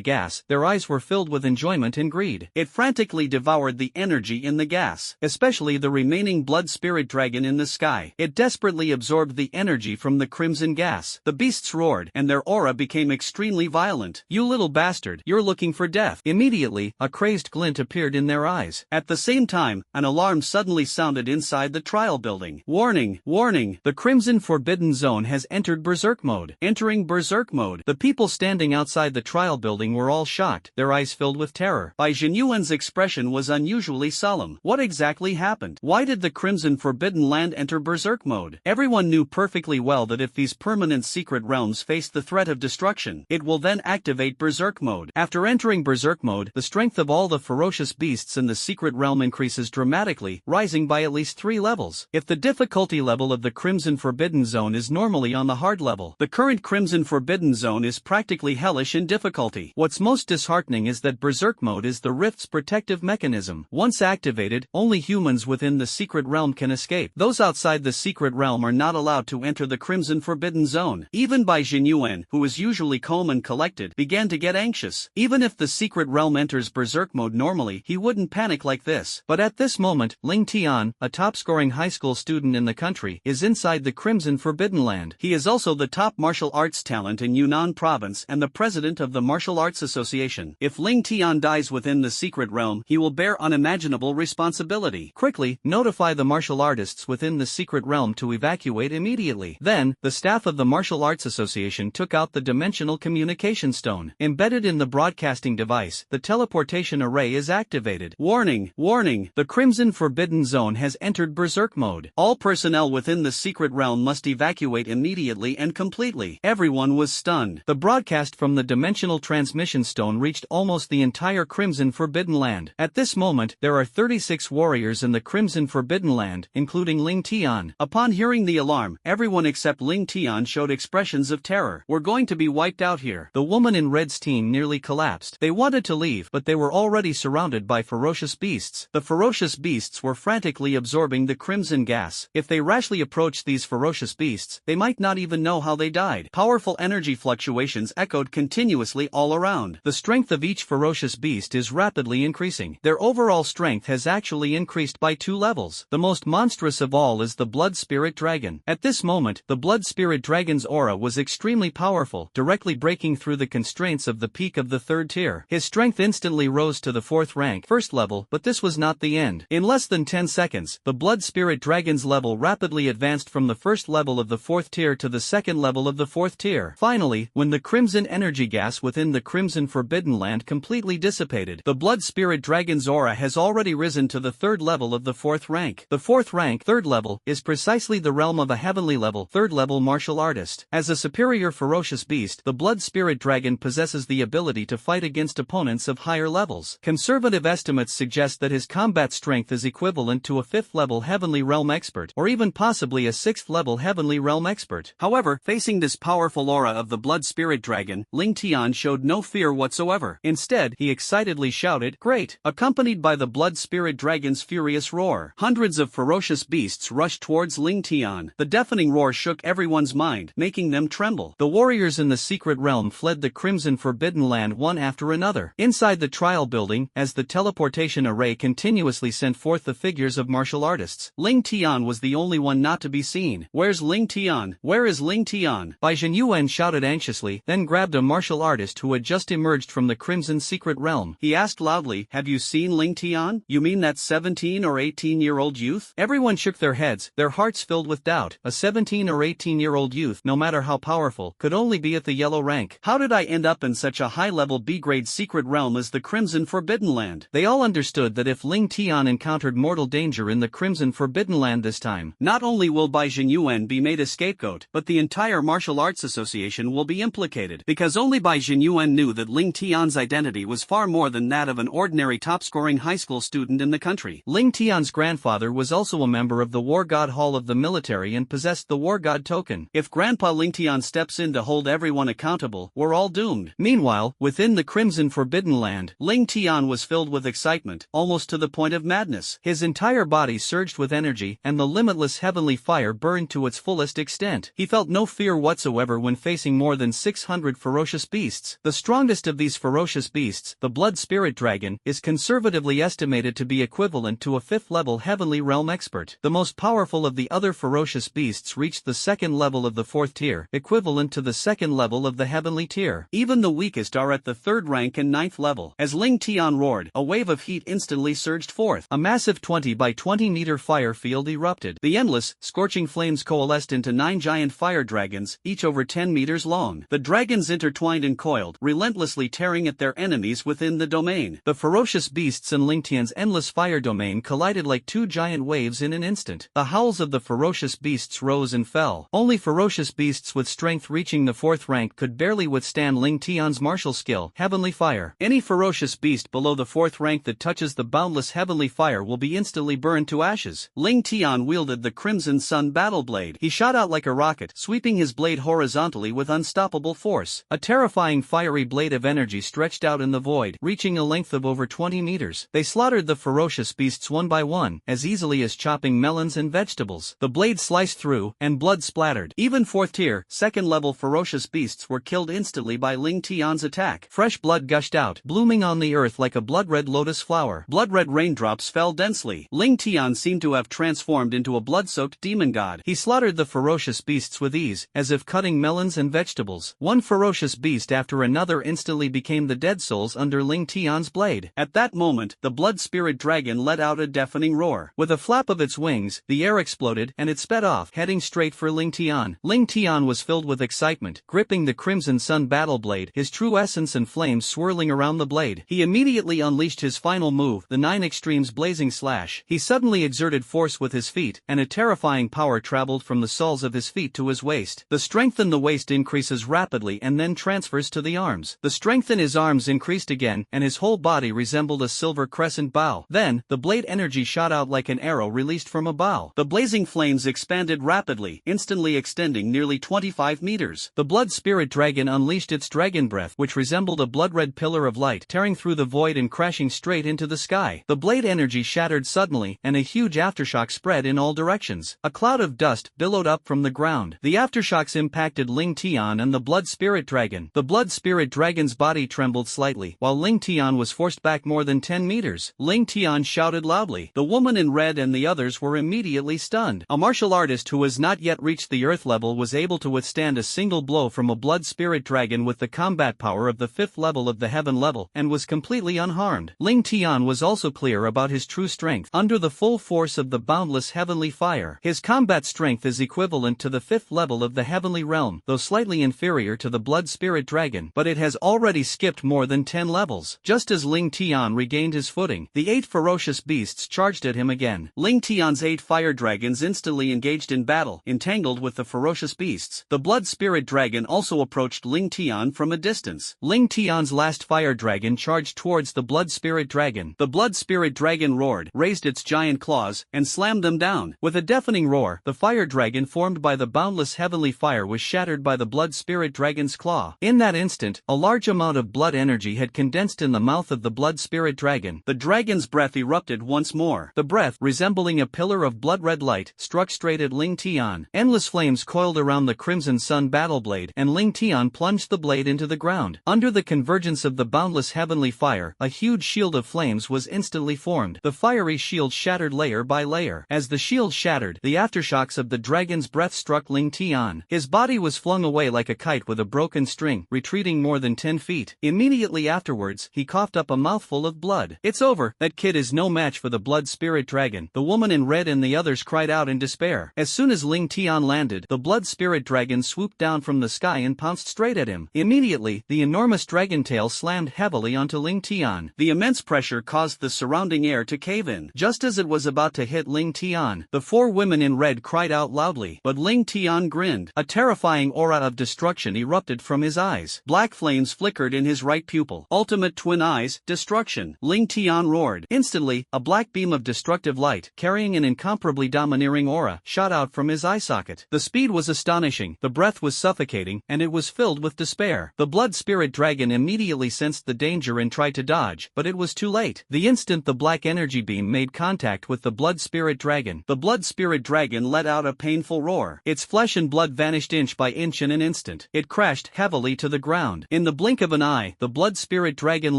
gas, their eyes were filled with enjoyment and greed. It frantically devoured the energy in the gas, especially the remaining blood spirit dragon in the sky. It desperately absorbed the energy from the crimson gas. The beasts roared, and their aura became extremely violent. "You little bastard, you're looking for death." Immediately, a crazed glint appeared in their eyes. At the same time, an alarm suddenly sounded inside the trial building. "Warning, warning, the Crimson Forbidden Zone has entered Berserk mode." Entering Berserk mode. The people standing outside the trial building were all shocked, their eyes filled with terror. Bai Jinyuan's expression was unusually solemn. What exactly happened? Why did the Crimson Forbidden Land enter Berserk mode? Everyone knew perfectly well that if these permanent secret realms faced the threat of destruction, it will then activate Berserk mode. After entering Berserk mode, the strength of all the ferocious beasts in the secret realm increases dramatically, rising by at least 3 levels. If the
difficulty level of the Crimson Forbidden Zone is normally on the hard level. The current Crimson Forbidden Zone is practically hellish in difficulty. What's most disheartening is that Berserk Mode is the Rift's protective mechanism. Once activated, only humans within the Secret Realm can escape. Those outside the Secret Realm are not allowed to enter the Crimson Forbidden Zone. Even Bai Jinyuan, who is usually calm and collected, began to get anxious. Even if the Secret Realm enters Berserk Mode normally, he wouldn't panic like this. But at this moment, Ling Tian, a top-scoring high school student in the country, is inside the Crimson Forbidden Land. He is also the top martial arts talent in Yunnan Province and the president of the Martial Arts Association. If Ling Tian dies within the Secret Realm, he will bear unimaginable responsibility. Quickly, notify the martial artists within the Secret Realm to evacuate immediately. Then, the staff of the Martial Arts Association took out the Dimensional Communication Stone. Embedded in the broadcasting device, the teleportation array is activated. Warning! Warning! The Crimson Forbidden Zone has entered Berserk Mode. All personnel within the Secret Realm must evacuate immediately and completely. Everyone was stunned. The broadcast from the Dimensional Transmission Stone reached almost the entire Crimson Forbidden Land. At this moment, there are 36 warriors in the Crimson Forbidden Land, including Ling Tian. Upon hearing the alarm, everyone except Ling Tian showed expressions of terror. We're going to be wiped out here. The woman in red's team nearly collapsed. They wanted to leave, but they were already surrounded by ferocious beasts. The ferocious beasts were frantically absorbing the crimson gas. If they rashly approached these ferocious beasts, they might not even know how they died. Powerful energy fluctuations echoed continuously all around. The strength of each ferocious beast is rapidly increasing. Their overall strength has actually increased by 2 levels. The most monstrous of all is the Blood Spirit Dragon. At this moment, the Blood Spirit Dragon's aura was extremely powerful, directly breaking through the constraints of the peak of the 3rd tier. His strength instantly rose to the 4th rank, 1st level, but this was not the end. In less than 10 seconds, the Blood Spirit Dragon's level rapidly advanced from the 1st level of the 4th tier to the 2nd level of the 4th tier. Finally, when the crimson energy gas within the Crimson Forbidden Land completely dissipated, the Blood Spirit Dragon's aura has already risen to the 3rd level of the 4th rank. The 4th rank, 3rd level, is precisely the realm of a heavenly level, 3rd level martial artist. As a superior ferocious beast, the Blood Spirit Dragon possesses the ability to fight against opponents of higher levels. Conservative estimates suggest that his combat strength is equivalent to a 5th level Heavenly Realm expert, or even possibly a 6th level Heavenly Realm expert. However, facing this powerful aura of the Blood Spirit Dragon, Ling Tian showed no fear whatsoever. Instead, he excitedly shouted, "Great!" accompanied by the Blood Spirit Dragon's furious roar. Hundreds of ferocious beasts rushed towards Ling Tian. The deafening roar shook everyone's mind, making them tremble. The warriors in the Secret Realm fled the Crimson Forbidden Land one after another. Inside the trial building, as the teleportation array continuously sent forth the figures of martial artists, Ling Tian was the only one not to be seen. "Where's Ling Tian? Where is Ling Tian?" Bai Jinyuan shouted anxiously, then grabbed a martial artist who had just emerged from the Crimson Secret Realm. He asked loudly, "Have you seen Ling Tian? You mean that 17 or 18-year-old youth?" Everyone shook their heads, their hearts filled with doubt. A 17 or 18-year-old youth, no matter how powerful, could only be at the yellow rank. How did I end up in such a high-level B-grade secret realm as the Crimson Forbidden Land? They all understood that if Ling Tian encountered mortal danger in the Crimson Forbidden Land this time, not only will Bai Jinyuan be made a scapegoat, but the entire Martial Arts Association will be implicated, because only Bai Jinyuan knew that Ling Tian's identity was far more than that of an ordinary top-scoring high school student in the country. Ling Tian's grandfather was also a member of the War God Hall of the military and possessed the War God token. If Grandpa Ling Tian steps in to hold everyone accountable, we're all doomed. Meanwhile, within the Crimson Forbidden Land, Ling Tian was filled with excitement, almost to the point of madness. His entire body surged with energy, and the limitless heavenly fire burned to its fullest extent. He felt no fear whatsoever when facing more than 600 ferocious beasts. The strongest of these ferocious beasts, the Blood Spirit Dragon, is conservatively estimated to be equivalent to a 5th level Heavenly Realm expert. The most powerful of the other ferocious beasts reached the 2nd level of the 4th tier, equivalent to the 2nd level of the Heavenly tier. Even the weakest are at the 3rd rank and 9th level. As Ling Tian roared, a wave of heat instantly surged forth. A massive 20 by 20 meter fire field erupted. The endless, scorching flames coalesced into 9 giant fire dragons, each over 10 meters long. The dragons intertwined and coiled, relentlessly tearing at their enemies within the domain. The ferocious beasts in Ling Tian's endless fire domain collided like 2 giant waves in an instant. The howls of the ferocious beasts rose and fell. Only ferocious beasts with strength reaching the 4th rank could barely withstand Ling Tian's martial skill, Heavenly Fire. Any ferocious beast below the 4th rank that touches the boundless Heavenly Fire will be instantly burned to ashes. Ling Tian Tian wielded the Crimson Sun battle blade. He shot out like a rocket, sweeping his blade horizontally with unstoppable force. A terrifying fiery blade of energy stretched out in the void, reaching a length of over 20 meters. They slaughtered the ferocious beasts one by one, as easily as chopping melons and vegetables. The blade sliced through, and blood splattered. Even 4th tier, 2nd level ferocious beasts were killed instantly by Ling Tian's attack. Fresh blood gushed out, blooming on the earth like a blood-red lotus flower. Blood-red raindrops fell densely. Ling Tian seemed to have transformed into a blood-soaked demon god. He slaughtered the ferocious beasts with ease, as if cutting melons and vegetables. One ferocious beast after another instantly became the dead souls under Ling Tian's blade. At that moment, the blood spirit dragon let out a deafening roar. With a flap of its wings, the air exploded and it sped off, heading straight for Ling Tian. Ling Tian was filled with excitement, gripping the Crimson Sun battle blade, his true essence and flames swirling around the blade. He immediately unleashed his final move, the 9 Extremes blazing slash. He suddenly exerted force with his feet, and a terrifying power traveled from the soles of his feet to his waist. The strength in the waist increases rapidly and then transfers to the arms. The strength in his arms increased again, and his whole body resembled a silver crescent bow. Then, the blade energy shot out like an arrow released from a bow. The blazing flames expanded rapidly, instantly extending nearly 25 meters. The blood spirit dragon unleashed its dragon breath, which resembled a blood-red pillar of light, tearing through the void and crashing straight into the sky. The blade energy shattered suddenly, and a huge aftershock spread in all directions. A cloud of dust billowed up from the ground. The aftershocks impacted Ling Tian and the blood spirit dragon. The blood spirit dragon's body trembled slightly, while Ling Tian was forced back more than 10 meters. Ling Tian shouted loudly. The woman in red and the others were immediately stunned. A martial artist who has not yet reached the earth level was able to withstand a single blow from a blood spirit dragon with the combat power of the 5th level of the heaven level, and was completely unharmed. Ling Tian was also clear about his true strength. Under the full force of the boundless heavenly fire, his combat strength is equivalent to the 5th level of the heavenly realm, though slightly inferior to the blood spirit dragon, but it has already skipped more than 10 levels. Just as Ling Tian regained his footing, the 8 ferocious beasts charged at him again. Ling Tian's 8 fire dragons instantly engaged in battle, entangled with the ferocious beasts. The blood spirit dragon also approached Ling Tian from a distance. Ling Tian's last fire dragon charged towards the blood spirit dragon. The blood spirit dragon roared, raised its giant claws, and slammed them down. With a deafening roar, the fire dragon formed by the boundless heavenly fire was shattered by the blood spirit dragon's claw. In that instant, a large amount of blood energy had condensed in the mouth of the blood spirit dragon. The dragon's breath erupted once more. The breath, resembling a pillar of blood-red light, struck straight at Ling Tian. Endless flames coiled around the Crimson Sun battle blade, and Ling Tian plunged the blade into the ground. Under the convergence of the boundless heavenly fire, a huge shield of flames was instantly formed. The fiery shield shattered layer by layer. As the shield shattered, the aftershocks of the dragon's breath struck Ling Tian. His body was flung away like a kite with a broken string, retreating more than 10 feet. Immediately afterwards, he coughed up a mouthful of blood. "It's over. That kid is no match for the blood spirit dragon." The woman in red and the others cried out in despair. As soon as Ling Tian landed, the blood spirit dragon swooped down from the sky and pounced straight at him. Immediately, the enormous dragon tail slammed heavily onto Ling Tian. The immense pressure caused the surrounding air to cave in. Just as it was about to hit Ling Tian, the 4 women in red cried out loudly, but Ling Tian grinned. A terrifying aura of destruction erupted from his eyes. Black flames flickered in his right pupil. Ultimate twin eyes, destruction. Ling Tian roared. Instantly, a black beam of destructive light, carrying an incomparably domineering aura, shot out from his eye socket. The speed was astonishing, the breath was suffocating, and it was filled with despair. The blood spirit dragon immediately sensed the danger and tried to dodge, but it was too late. The instant the black energy beam made contact with the blood spirit dragon, the blood spirit dragon let out a painful roar. Its flesh and blood vanished inch by inch in an instant. It crashed heavily to the ground. In the blink of an eye, the blood spirit dragon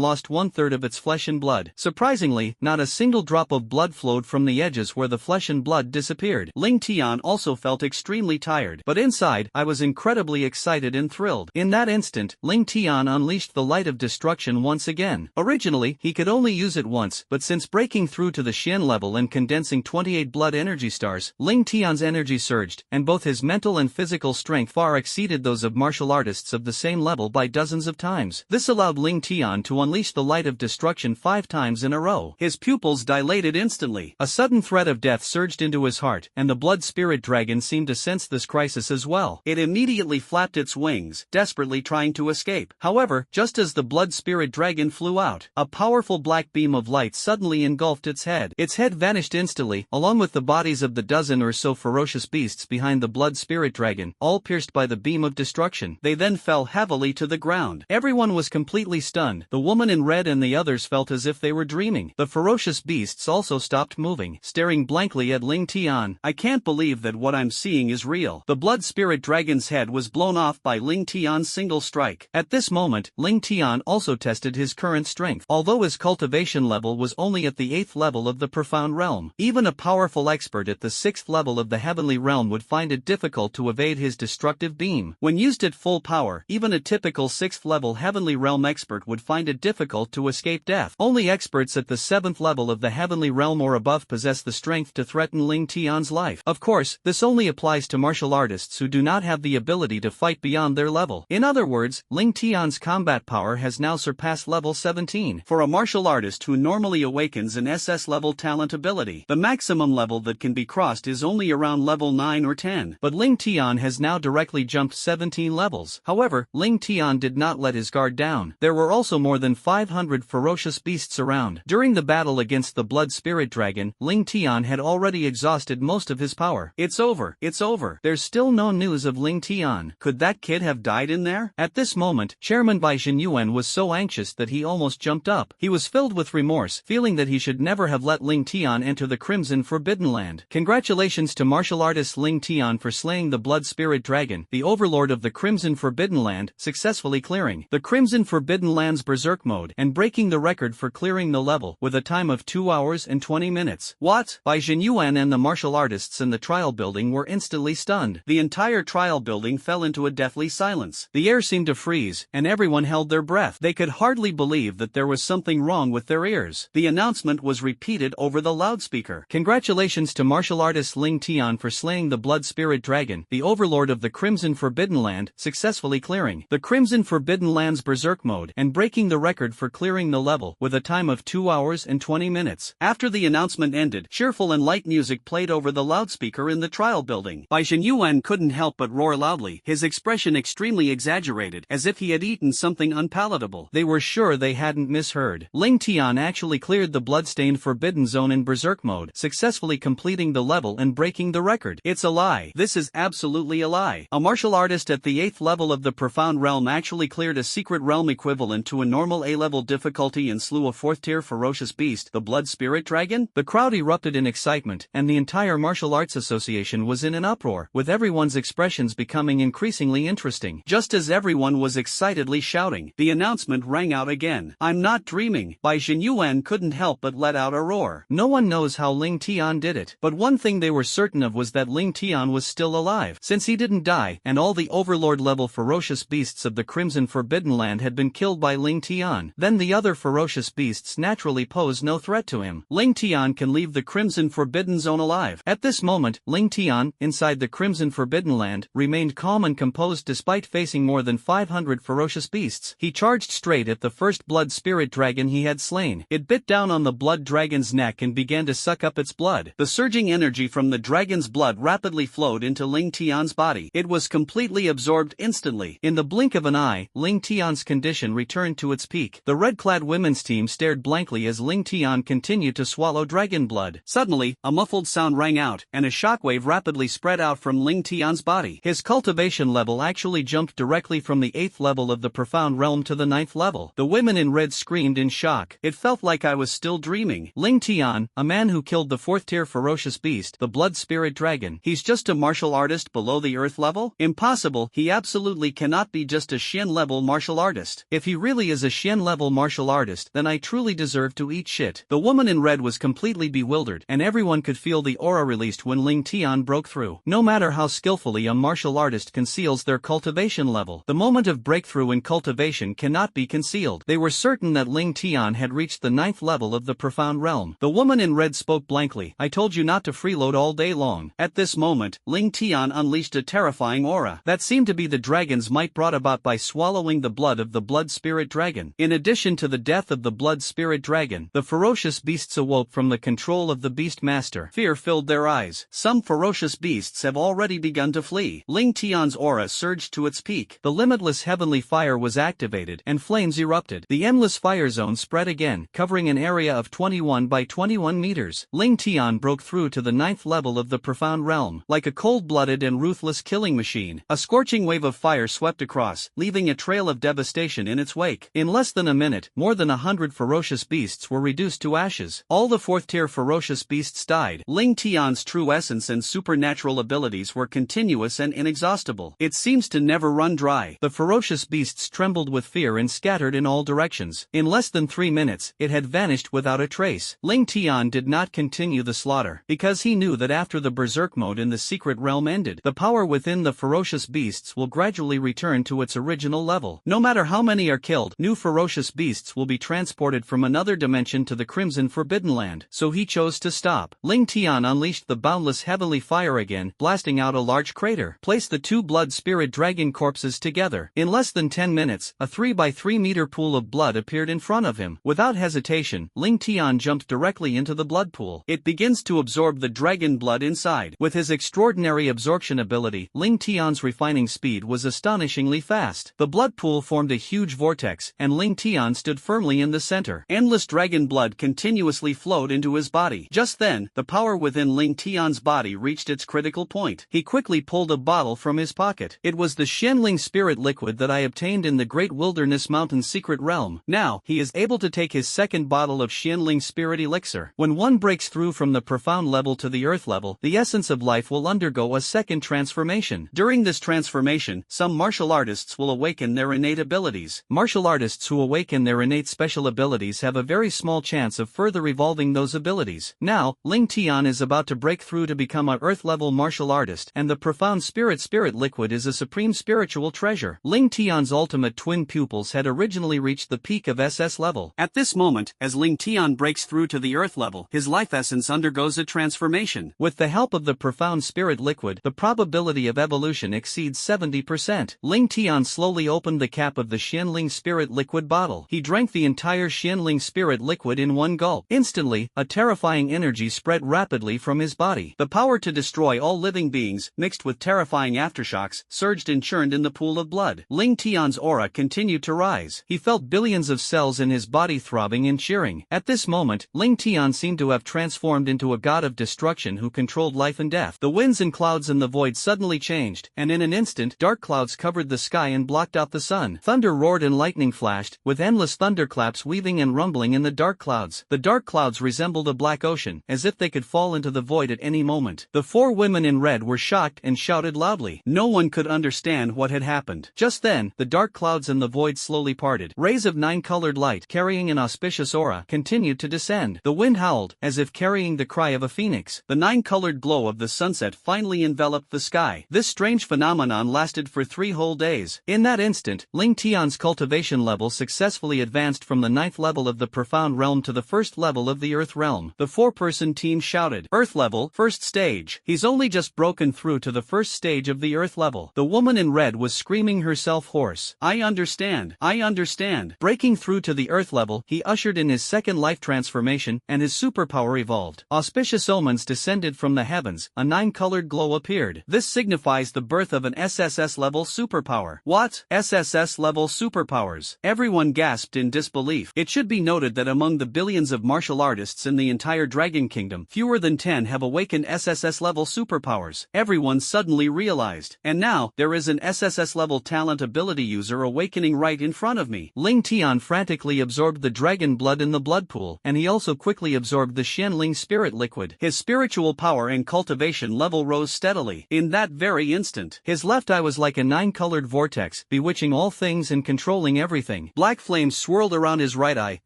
lost 1/3 of its flesh and blood. Surprisingly, not a single drop of blood flowed from the edges where the flesh and blood disappeared. Ling Tian also felt extremely tired, but inside, I was incredibly excited and thrilled. In that instant, Ling Tian unleashed the light of destruction once again. Originally, he could only use it once, but since breaking through to the Xian level and condensing 28 blood energy stars, Ling Tian's energy surged, and both his mental and physical strength far exceeded those of martial artists of the same level by dozens of times. This allowed Ling Tian to unleash the light of destruction 5 times in a row. His pupils dilated instantly. A sudden threat of death surged into his heart, and the blood spirit dragon seemed to sense this crisis as well. It immediately flapped its wings, desperately trying to escape. However, just as the blood spirit dragon flew out, a powerful black beam of light suddenly engulfed its head. Its head vanished instantly, along with
with the bodies of the dozen or so ferocious beasts behind the blood spirit dragon, all pierced by the beam of destruction.
They then fell heavily to the ground.
Everyone was completely stunned. The woman in red and the others felt as if they were dreaming. The ferocious beasts also stopped moving, staring blankly at Ling Tian.
I can't believe that what I'm seeing is real. The blood spirit dragon's head was blown off by Ling Tian's single strike.
At this moment, Ling Tian also tested his current strength. Although his cultivation level was only at the 8th level of the profound realm, even a powerful expert at the 6th level of the heavenly realm would find it difficult to evade his destructive beam.
When used at full power, even a typical 6th level heavenly realm expert would find it difficult to escape death.
Only experts at the 7th level of the heavenly realm or above possess the strength to threaten Ling Tian's life. Of course, this only applies to martial artists who do not have the ability to fight beyond their level. In other words, Ling Tian's combat power has now surpassed level 17.
For a martial artist who normally awakens an SS level talent ability, the maximum level that can be crossed is only around level 9 or 10.
But Ling Tian has now directly jumped 17 levels. However, Ling Tian did not let his guard down. There were also more than 500 ferocious beasts around. During the battle against the blood spirit dragon, Ling Tian had already exhausted most of his power.
It's over. It's over.
There's still no news of Ling Tian.
Could that kid have died in there?
At this moment, Chairman Bai Xinyuan was so anxious that he almost jumped up. He was filled with remorse, feeling that he should never have let Ling Tian enter the Crimson Forbidden Land. Congratulations to martial artist Ling Tian for slaying the blood spirit dragon, the overlord of the Crimson Forbidden Land, successfully clearing the Crimson Forbidden Land's berserk mode and breaking the record for clearing the level with a time of 2 hours and 20 minutes.
What?
Bai Xinyuan and the martial artists in the trial building were instantly stunned.
The entire trial building fell into a deathly silence.
The air seemed to freeze, and everyone held their breath.
They could hardly believe that there was something wrong with their ears. The announcement was repeated over the loudspeaker.
Congratulations to martial artist Ling Tian for slaying the blood spirit dragon, the overlord of the Crimson Forbidden Land, successfully clearing the Crimson Forbidden Land's berserk mode and breaking the record for clearing the level with a time of 2 hours and 20 minutes.
After the announcement ended, cheerful and light music played over the loudspeaker in the trial building. Bai Xinyuan couldn't help but roar loudly, his expression extremely exaggerated, as if he had eaten something unpalatable.
They were sure they hadn't misheard. Ling Tian actually cleared the bloodstained forbidden zone in berserk mode, successfully completing the level and breaking the record.
It's a lie. This is absolutely a lie. A martial artist at the 8th level of the profound realm actually cleared a secret realm equivalent to a normal A-level difficulty and slew a 4th-tier ferocious beast, the blood spirit dragon?
The crowd erupted in excitement, and the entire martial arts association was in an uproar, with everyone's expressions becoming increasingly interesting.
Just as everyone was excitedly shouting, the announcement rang out again. I'm not dreaming. Bai Xinyuan couldn't help but let out a roar.
No one knows how Ling Tian did it, but one thing they were certain of was that Ling Tian was still alive, since he didn't die, and all the overlord-level ferocious beasts of the Crimson Forbidden Land had been killed by Ling Tian. Then the other ferocious beasts naturally pose no threat to him. Ling Tian can leave the Crimson Forbidden Zone alive. At this moment, Ling Tian, inside the Crimson Forbidden Land, remained calm and composed despite facing more than 500 ferocious beasts. He charged straight at the first blood spirit dragon he had slain. It bit down on the blood dragon's neck and began to suck up its blood. The surging energy from the dragon's blood rapidly flowed into Ling Tian's body. It was completely absorbed instantly. In the blink of an eye, Ling Tian's condition returned to its peak. The red-clad women's team stared blankly as Ling Tian continued to swallow dragon blood.
Suddenly, a muffled sound rang out, and a shockwave rapidly spread out from Ling Tian's body.
His cultivation level actually jumped directly from the 8th level of the profound realm to the 9th level. The women in red screamed in shock.
It felt like I was still dreaming.
Ling Tian, a man who killed the 4th-tier ferocious beast, the blood spirit dragon.
He's just a martial artist below the earth level? Impossible. He absolutely cannot be just a Xian-level martial artist.
If he really is a Xian-level martial artist, then I truly deserve to eat shit.
The woman in red was completely bewildered, and everyone could feel the aura released when Ling Tian broke through.
No matter how skillfully a martial artist conceals their cultivation level, the moment of breakthrough in cultivation cannot be concealed. They were certain that Ling Tian had reached the 9th level of the profound realm. The woman in red spoke blankly. I told you not to freeload all day long.
At this moment, Ling Tian unleashed a terrifying aura
that seemed to be the dragon's might brought about by swallowing the blood of the blood spirit dragon. In addition to the death of the blood spirit dragon, the ferocious beasts awoke from the control of the beast master.
Fear filled their eyes. Some ferocious beasts have already begun to flee. Ling Tian's aura surged to its peak.
The limitless heavenly fire was activated, and flames erupted. The endless fire zone spread again, covering an area of 21 by 21 meters. Ling Tian
Tian broke through to the ninth level of the profound realm. Like a cold-blooded and ruthless killing machine, a scorching wave of fire swept across, leaving a trail of devastation in its wake. In less than a minute, more than 100 ferocious beasts were reduced to ashes. All the fourth-tier ferocious beasts died. Ling Tian's true essence and supernatural abilities were continuous and inexhaustible. It seems to never run dry. The ferocious beasts trembled with fear and scattered in all directions. In less than 3 minutes, it had vanished without a trace. Ling Tian did not continue the slaughter, because he knew that after the berserk mode in the secret realm ended, the power within the ferocious beasts will gradually return to its original level. No matter how many are killed, new ferocious beasts will be transported from another dimension to the Crimson Forbidden Land. So he chose to stop. Ling Tian unleashed the boundless heavenly fire again, blasting out a large crater. Placed the two blood spirit dragon corpses together. In less than 10 minutes, a 3 by 3 meter pool of blood appeared in front of him. Without hesitation, Ling Tian jumped directly into the blood pool. It begins to absorb the dragon blood inside. With his extraordinary absorption ability, Ling Tian's refining speed was astonishingly fast. The blood pool formed a huge vortex, and Ling Tian stood firmly in the center. Endless dragon blood continuously flowed into his body. Just then, the power within Ling Tian's body reached its critical point. He quickly pulled a bottle from his pocket. It was the Xianling spirit liquid that I obtained in the Great Wilderness Mountain secret realm. Now, he is able to take his second bottle of Xianling spirit elixir. When one breaks through from the profound level to the earth level, the essence of life will undergo a second transformation. During this transformation, some martial artists will awaken their innate abilities. Martial artists who awaken their innate special abilities have a very small chance of further evolving those abilities. Now, Ling Tian is about to break through to become a earth-level martial artist, and the profound spirit liquid is a supreme spiritual treasure. Ling Tian's ultimate twin pupils had originally reached the peak of SS level. At this moment, as Ling Tian breaks through to the earth level, his life essence undergoes a transformation. With the help of the profound spirit liquid, the probability of evolution exceeds 70%. Ling Tian slowly opened the cap of the Xianling spirit liquid bottle. He drank the entire Xianling spirit liquid in one gulp. Instantly, a terrifying energy spread rapidly from his body. The power to destroy all living beings, mixed with terrifying aftershocks, surged and churned in the pool of blood. Ling Tian's aura continued to rise. He felt billions of cells in his body throbbing and cheering. At this moment, Ling Tian seemed to have transformed into a god of destruction who controlled life and death. The winds and clouds in the void suddenly changed, and in an instant, dark clouds covered the sky and blocked out the sun. Thunder roared and lightning flashed, with endless thunderclaps weaving and rumbling in the dark clouds. The dark clouds resembled a black ocean, as if they could fall into the void at any moment. The four women in red were shocked and shouted loudly. No one could understand what had happened. Just then, the dark clouds and the void slowly parted. Rays of nine-colored light, carrying an auspicious aura, continued to descend. The wind howled, as if carrying the cry of a phoenix. The nine-colored glow of the sunset finally enveloped the sky. This strange phenomenon lasted for 3 whole days. In that instant, Ling Tian's cultivation level successfully advanced from the 9th level of the profound realm to the 1st level of the earth realm. The 4-person team shouted, "Earth level, 1st stage." He's only just broken through to the 1st stage of the earth level. The woman in red was screaming herself hoarse. I understand. I understand." Breaking through to the earth level, he ushered in his second life transformation, and his superpower evolved. Auspicious omens descended from the heavens, a 9-colored glow appeared. This signifies the birth of an SSS level superpower. What? SSS level superpowers? Everyone gasped in disbelief. It should be noted that among the billions of martial artists in the entire Dragon Kingdom, fewer than 10 have awakened SSS level superpowers. Everyone suddenly realized. And now, there is an SSS level talent ability user awakening right in front of me. Ling Tian frantically absorbed the dragon blood in the blood pool, and he also quickly absorbed the Xianling spirit liquid. His spiritual power and cultivation level rose steadily. In that very instant, his left eye was like a 9-colored vortex, bewitching all things and controlling everything. Black flames swirled around his right eye,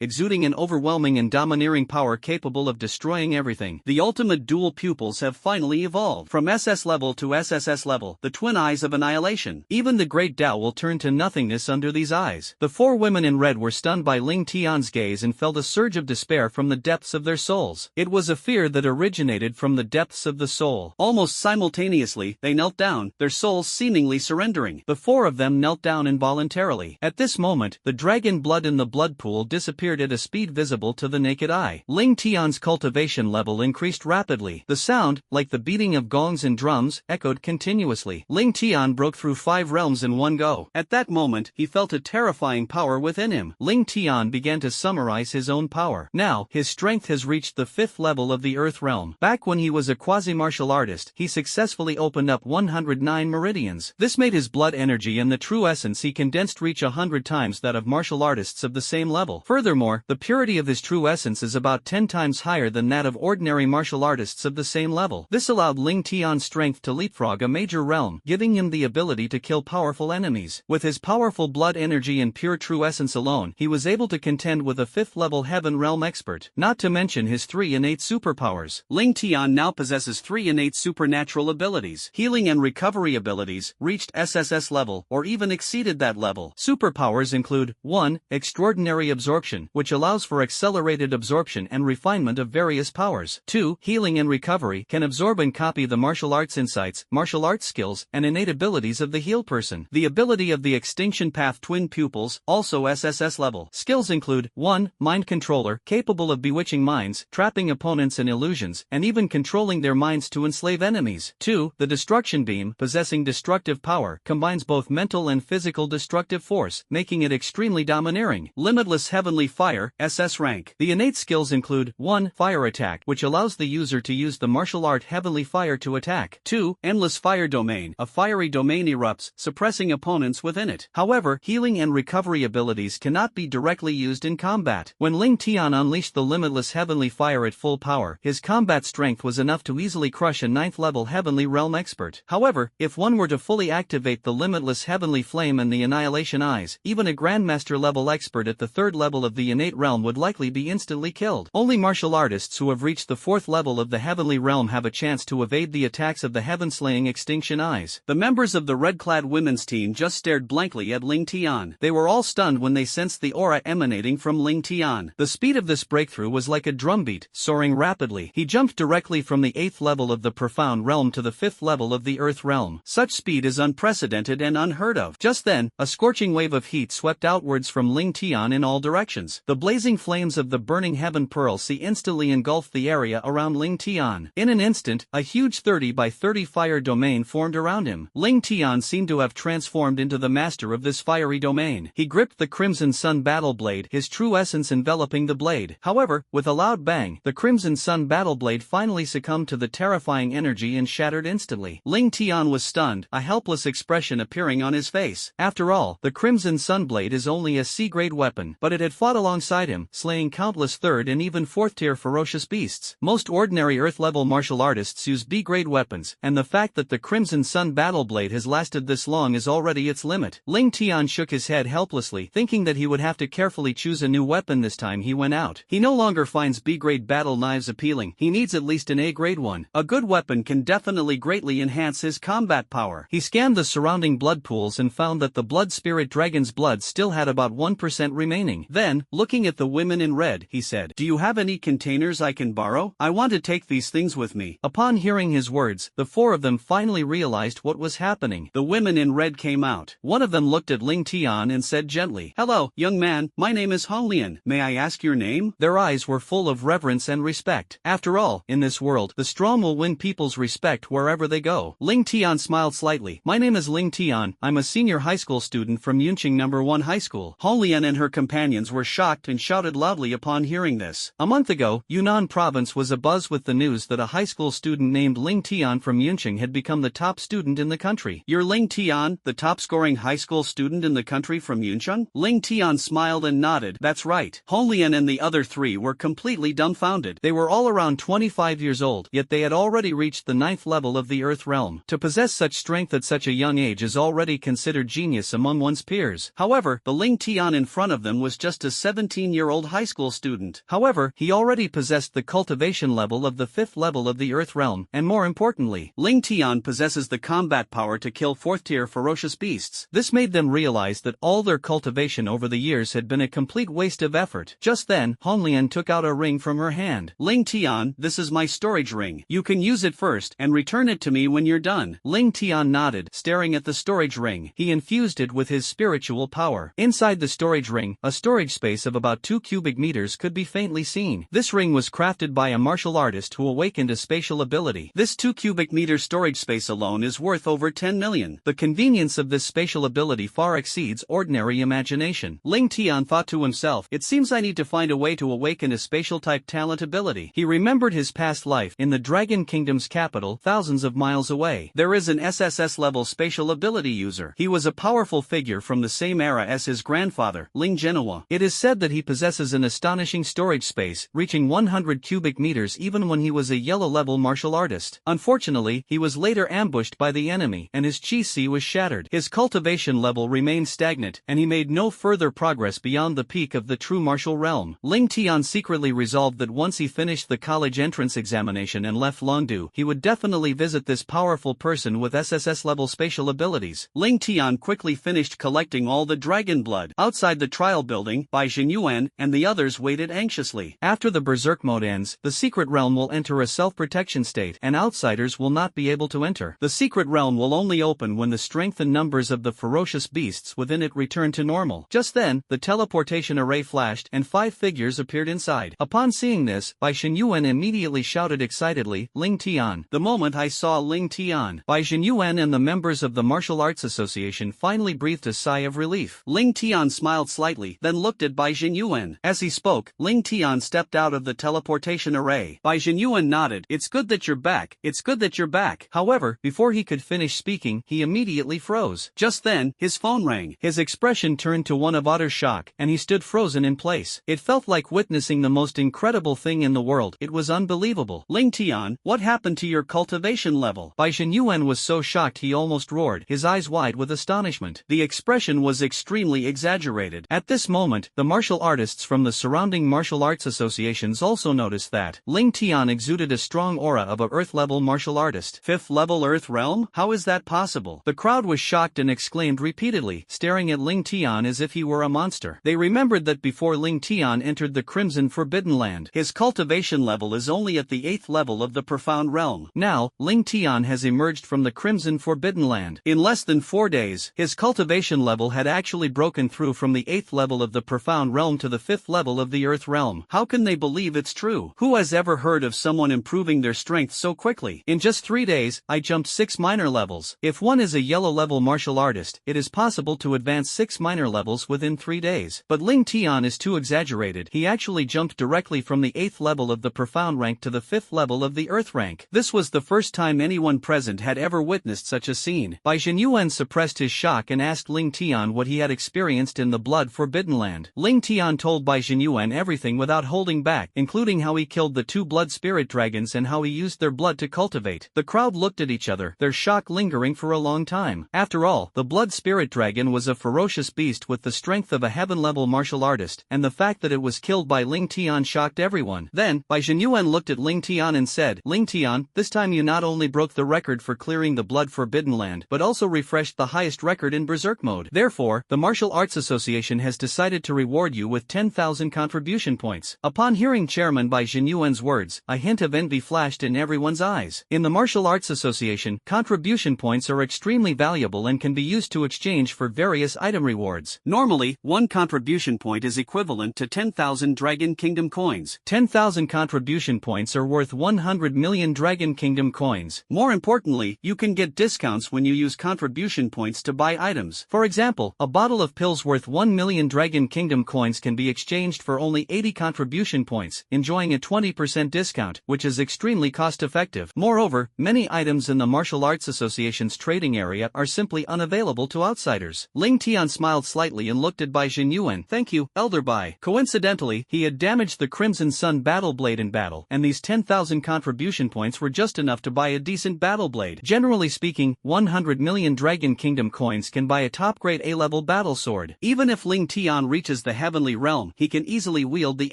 exuding an overwhelming and domineering power capable of destroying everything. The ultimate dual pupils have finally evolved. From SS level to SSS level, the twin eyes of annihilation. Even the great Tao will turn to nothingness under these eyes. The 4 women in red were stunned by Ling Tian's gaze and felt a surge of despair from the depths of their souls. It was a fear that originated from the depths of the soul. Almost simultaneously, they knelt down, their souls seemingly surrendering. The 4 of them knelt down involuntarily. At this moment, the dragon blood in the blood pool disappeared at a speed visible to the naked eye. Ling Tian's cultivation level increased rapidly. The sound, like the beating of gongs and drums, echoed continuously. Ling Tian broke through 5 realms in one go. At that moment, he felt a terrifying power within him. Ling Tian began to summarize his own power. Now, his strength has reached the 5th level
level of the Earth realm. Back when he was a quasi-martial artist, he successfully opened up 109 meridians. This made his blood energy and the true essence he condensed reach 100 times that of martial artists of the same level. Furthermore, the purity of his true essence is about 10 times higher than that of ordinary martial artists of the same level. This allowed Ling Tian's strength to leapfrog a major realm, giving him the ability to kill powerful enemies. With his powerful blood energy and pure true essence alone, he was able to contend with a 5th-level heaven realm expert, not to mention his 3 innate superpowers. Ling Tian now possesses 3 innate supernatural abilities. Healing and recovery abilities reached SSS level or even exceeded that level. Superpowers include 1. Extraordinary absorption, which allows for accelerated absorption and refinement of various powers. 2. Healing and recovery can absorb and copy the martial arts insights, martial arts skills, and innate abilities of the healed person. The ability of the Extinction Path Twin Pupils, also SSS level. Skills include 1. Mind Controller, capable of bewitching minds, trapping opponents in illusions, and even controlling their minds to enslave enemies. 2. The Destruction Beam, possessing destructive power, combines both mental and physical destructive force, making it extremely domineering. Limitless Heavenly Fire, SS rank. The innate skills include 1. Fire Attack, which allows the user to use the martial art Heavenly Fire to attack. 2. Endless Fire Domain, a fiery domain erupts, suppressing opponents within it. However, healing and recovery abilities cannot be directly used in combat. When Ling Tian unleashed the limitless Heavenly Fire at full power, his combat strength was enough to easily crush a 9th-level Heavenly Realm expert. However, if one were to fully activate the limitless Heavenly Flame and the Annihilation Eyes, even a Grandmaster-level expert at the 3rd level of the innate realm would likely be instantly killed. Only martial artists who have reached the 4th level of the Heavenly Realm have a chance to evade the attacks of the heaven-slaying Extinction Eyes. The members of the red-clad women's team just stared blankly at Ling Tian. They were all stunned when they sensed the aura emanating from Ling Tian. The speed of this breakthrough was like a drumbeat, soaring rapidly. He jumped directly from the 8th level of the Profound Realm to the 5th level of the Earth Realm. Such speed is unprecedented and unheard of. Just then, a scorching wave of heat swept outwards from Ling Tian in all directions. The blazing flames of the burning heaven pearl sea instantly engulfed the area around Ling Tian. In an instant, a huge 30 by 30 fire domain formed around him. Ling Tian seemed to have transformed into the master of this fiery domain. He gripped the Crimson Sun battle blade, his true essence enveloping the blade. However, with a loud bang, the Crimson Sun battle blade finally succumbed to the terrifying energy and shattered instantly. Ling Tian was stunned, a helpless expression appearing on his face. After all, the Crimson Sun blade is only a C-grade weapon, but it had fought alongside him, slaying countless 3rd and even 4th-tier ferocious beasts. Most ordinary Earth-level martial artists use B-grade weapons, and the fact that the Crimson Sun battle blade has lasted this long is already its limit. Ling Tian shook his head helplessly, thinking that he would have to carefully choose a new weapon this time he went out. He no longer finds B-grade battle knives appealing, he needs at least an A-grade one. A good weapon can definitely greatly enhance his combat power. He scanned the surrounding blood pools and found that the blood spirit dragon's blood still had about 1% remaining. Then, looking at the women in red, he said, "Do you have any containers I can borrow? I want to take these things with me." Upon hearing his words, the 4 of them finally realized what was happening. The women in red came out. One of them looked at Ling Tian and said gently, "Hello, young man, my name is Hong Lian. May I ask your name?" Their eyes were full of reverence and respect. After all, in this world, the strong will win people's respect wherever they go. Ling Tian smiled slightly. "My name is Ling Tian. I'm a senior high school student from Yunqing No. 1 High School." Hong Lian and her companions were shocked and shouted loudly upon hearing this. A month ago, Yunnan province was abuzz with the news that a high school student named Ling Tian from Yunqing had become the top student in the country. "You're Ling Tian, the top-scoring high school student in the country from Yunqing?" Ling Tian smiled and nodded. "That's right." Hong Lian and the other 3 were completely dumbfounded. They were all around 25 years old, yet they had already reached the 9th level of the Earth realm. To possess such strength at such a young age is already considered genius among one's peers. However, the Ling Tian in front of them was just a 17-year-old high school student. However, he already possessed the cultivation level of the 5th level of the Earth realm, and more importantly, Ling Tian possesses the combat power to kill 4th-tier ferocious beasts. This made them realize that all their cultivation over the years had been a complete waste of effort. Just then, Hong Lian took out a ring from her hand. "Ling Tian, this is my storage ring. You can use it first and return it to me when you're done." Ling Tian nodded, staring at the storage ring. He infused it with his spiritual power. Inside the storage ring, a storage space of about 2 cubic meters could be faintly seen. This ring was crafted by a martial artist who awakened a spatial ability. This 2 cubic meter storage space alone is worth over 10 million. The convenience of this spatial ability far exceeds ordinary imagination. Ling Tian thought to himself, "It seems I need to find a way to awaken a spatial type talent ability."
reality. He remembered his past life in the Dragon Kingdom's capital, thousands of miles away. There is an SSS-level spatial ability user. He was a powerful figure from the same era as his grandfather, Ling Genoa. It is said that he possesses an astonishing storage space, reaching 100 cubic meters even when he was a yellow-level martial artist. Unfortunately, he was later ambushed by the enemy, and his chi was shattered. His cultivation level remained stagnant, and he made no further progress beyond the peak of the true martial realm. Ling Tian secretly resolved that once he finished the college entrance examination and left Longdu, he would definitely visit this powerful person with SSS-level spatial abilities. Ling Tian quickly finished collecting all the dragon blood. Outside the trial building, Bai Jinyuan and the others waited anxiously. After the berserk mode ends, the secret realm will enter a self-protection state, and outsiders will not be able to enter. The secret realm will only open when the strength and numbers of the ferocious beasts within it return to normal. Just then, the teleportation array flashed and 5 figures appeared inside. Upon seeing this, Bai Jinyuan immediately shouted excitedly, "Ling Tian!" The moment I saw Ling Tian, Bai Jinyuan and the members of the Martial Arts Association finally breathed a sigh of relief. Ling Tian smiled slightly, then looked at Bai Jinyuan. As he spoke, Ling Tian stepped out of the teleportation array. Bai Jinyuan nodded. "It's good that you're back. It's good that you're back." However, before he could finish speaking, he immediately froze. Just then, his phone rang. His expression turned to one of utter shock, and he stood frozen in place. It felt like witnessing the most incredible thing in the world. It was unbelievable. "Ling Tian, what happened to your cultivation level?" Bai Jinyuan was so shocked he almost roared, his eyes wide with astonishment. The expression was extremely exaggerated. At this moment, the martial artists from the surrounding martial arts associations also noticed that Ling Tian exuded a strong aura of a Earth-level martial artist. 5th level Earth realm? How is that possible? The crowd was shocked and exclaimed repeatedly, staring at Ling Tian as if he were a monster. They remembered that before Ling Tian entered the Crimson Forbidden Land, his cultivation level is only at the 8th level of the Profound Realm. Now, Ling Tian has emerged from the Crimson Forbidden Land. In less than 4 days, his cultivation level had actually broken through from the 8th level of the Profound Realm to the 5th level of the Earth Realm. How can they believe it's true? Who has ever heard of someone improving their strength so quickly? In just 3 days, I jumped 6 minor levels. If one is a yellow-level martial artist, it is possible to advance 6 minor levels within 3 days. But Ling Tian is too exaggerated. He actually jumped directly from the 8th level of the Profound rank to the 5th level of the Earth rank. This was the first time anyone present had ever witnessed such a scene. Bai Jinyuan suppressed his shock and asked Ling Tian what he had experienced in the Blood Forbidden Land. Ling Tian told Bai Jinyuan everything without holding back, including how he killed the 2 blood spirit dragons and how he used their blood to cultivate. The crowd looked at each other, their shock lingering for a long time. After all, the blood spirit dragon was a ferocious beast with the strength of a heaven-level martial artist, and the fact that it was killed by Ling Tian shocked everyone. Then, Bai Jinyuan looked at Ling Tian and said, "Ling Tian, this time you not only broke the record for clearing the Blood Forbidden Land, but also refreshed the highest record in Berserk mode. Therefore, the Martial Arts Association has decided to reward you with 10,000 contribution points." Upon hearing Chairman Bai Jinyuan's words, a hint of envy flashed in everyone's eyes. In the Martial Arts Association, contribution points are extremely valuable and can be used to exchange for various item rewards. Normally, 1 contribution point is equivalent to 10,000 Dragon Kingdom coins. 10,000 contribution points are worth 100 million Dragon Kingdom coins. More importantly, you can get discounts when you use contribution points to buy items. For example, a bottle of pills worth 1 million Dragon Kingdom coins can be exchanged for only 80 contribution points, enjoying a 20% discount, which is extremely cost-effective. Moreover, many items in the Martial Arts Association's trading area are simply unavailable to outsiders. Ling Tian smiled slightly and looked at Bai Jinyuan. "Thank you, Elder Bai." Coincidentally, he had damaged the Crimson Sun battle blade in battle, and these 10,000 contribution points were just enough to buy a decent battle blade. Generally speaking, 100 million Dragon Kingdom coins can buy a top-grade A-level battle sword. Even if Ling Tian reaches the Heavenly Realm, he can easily wield the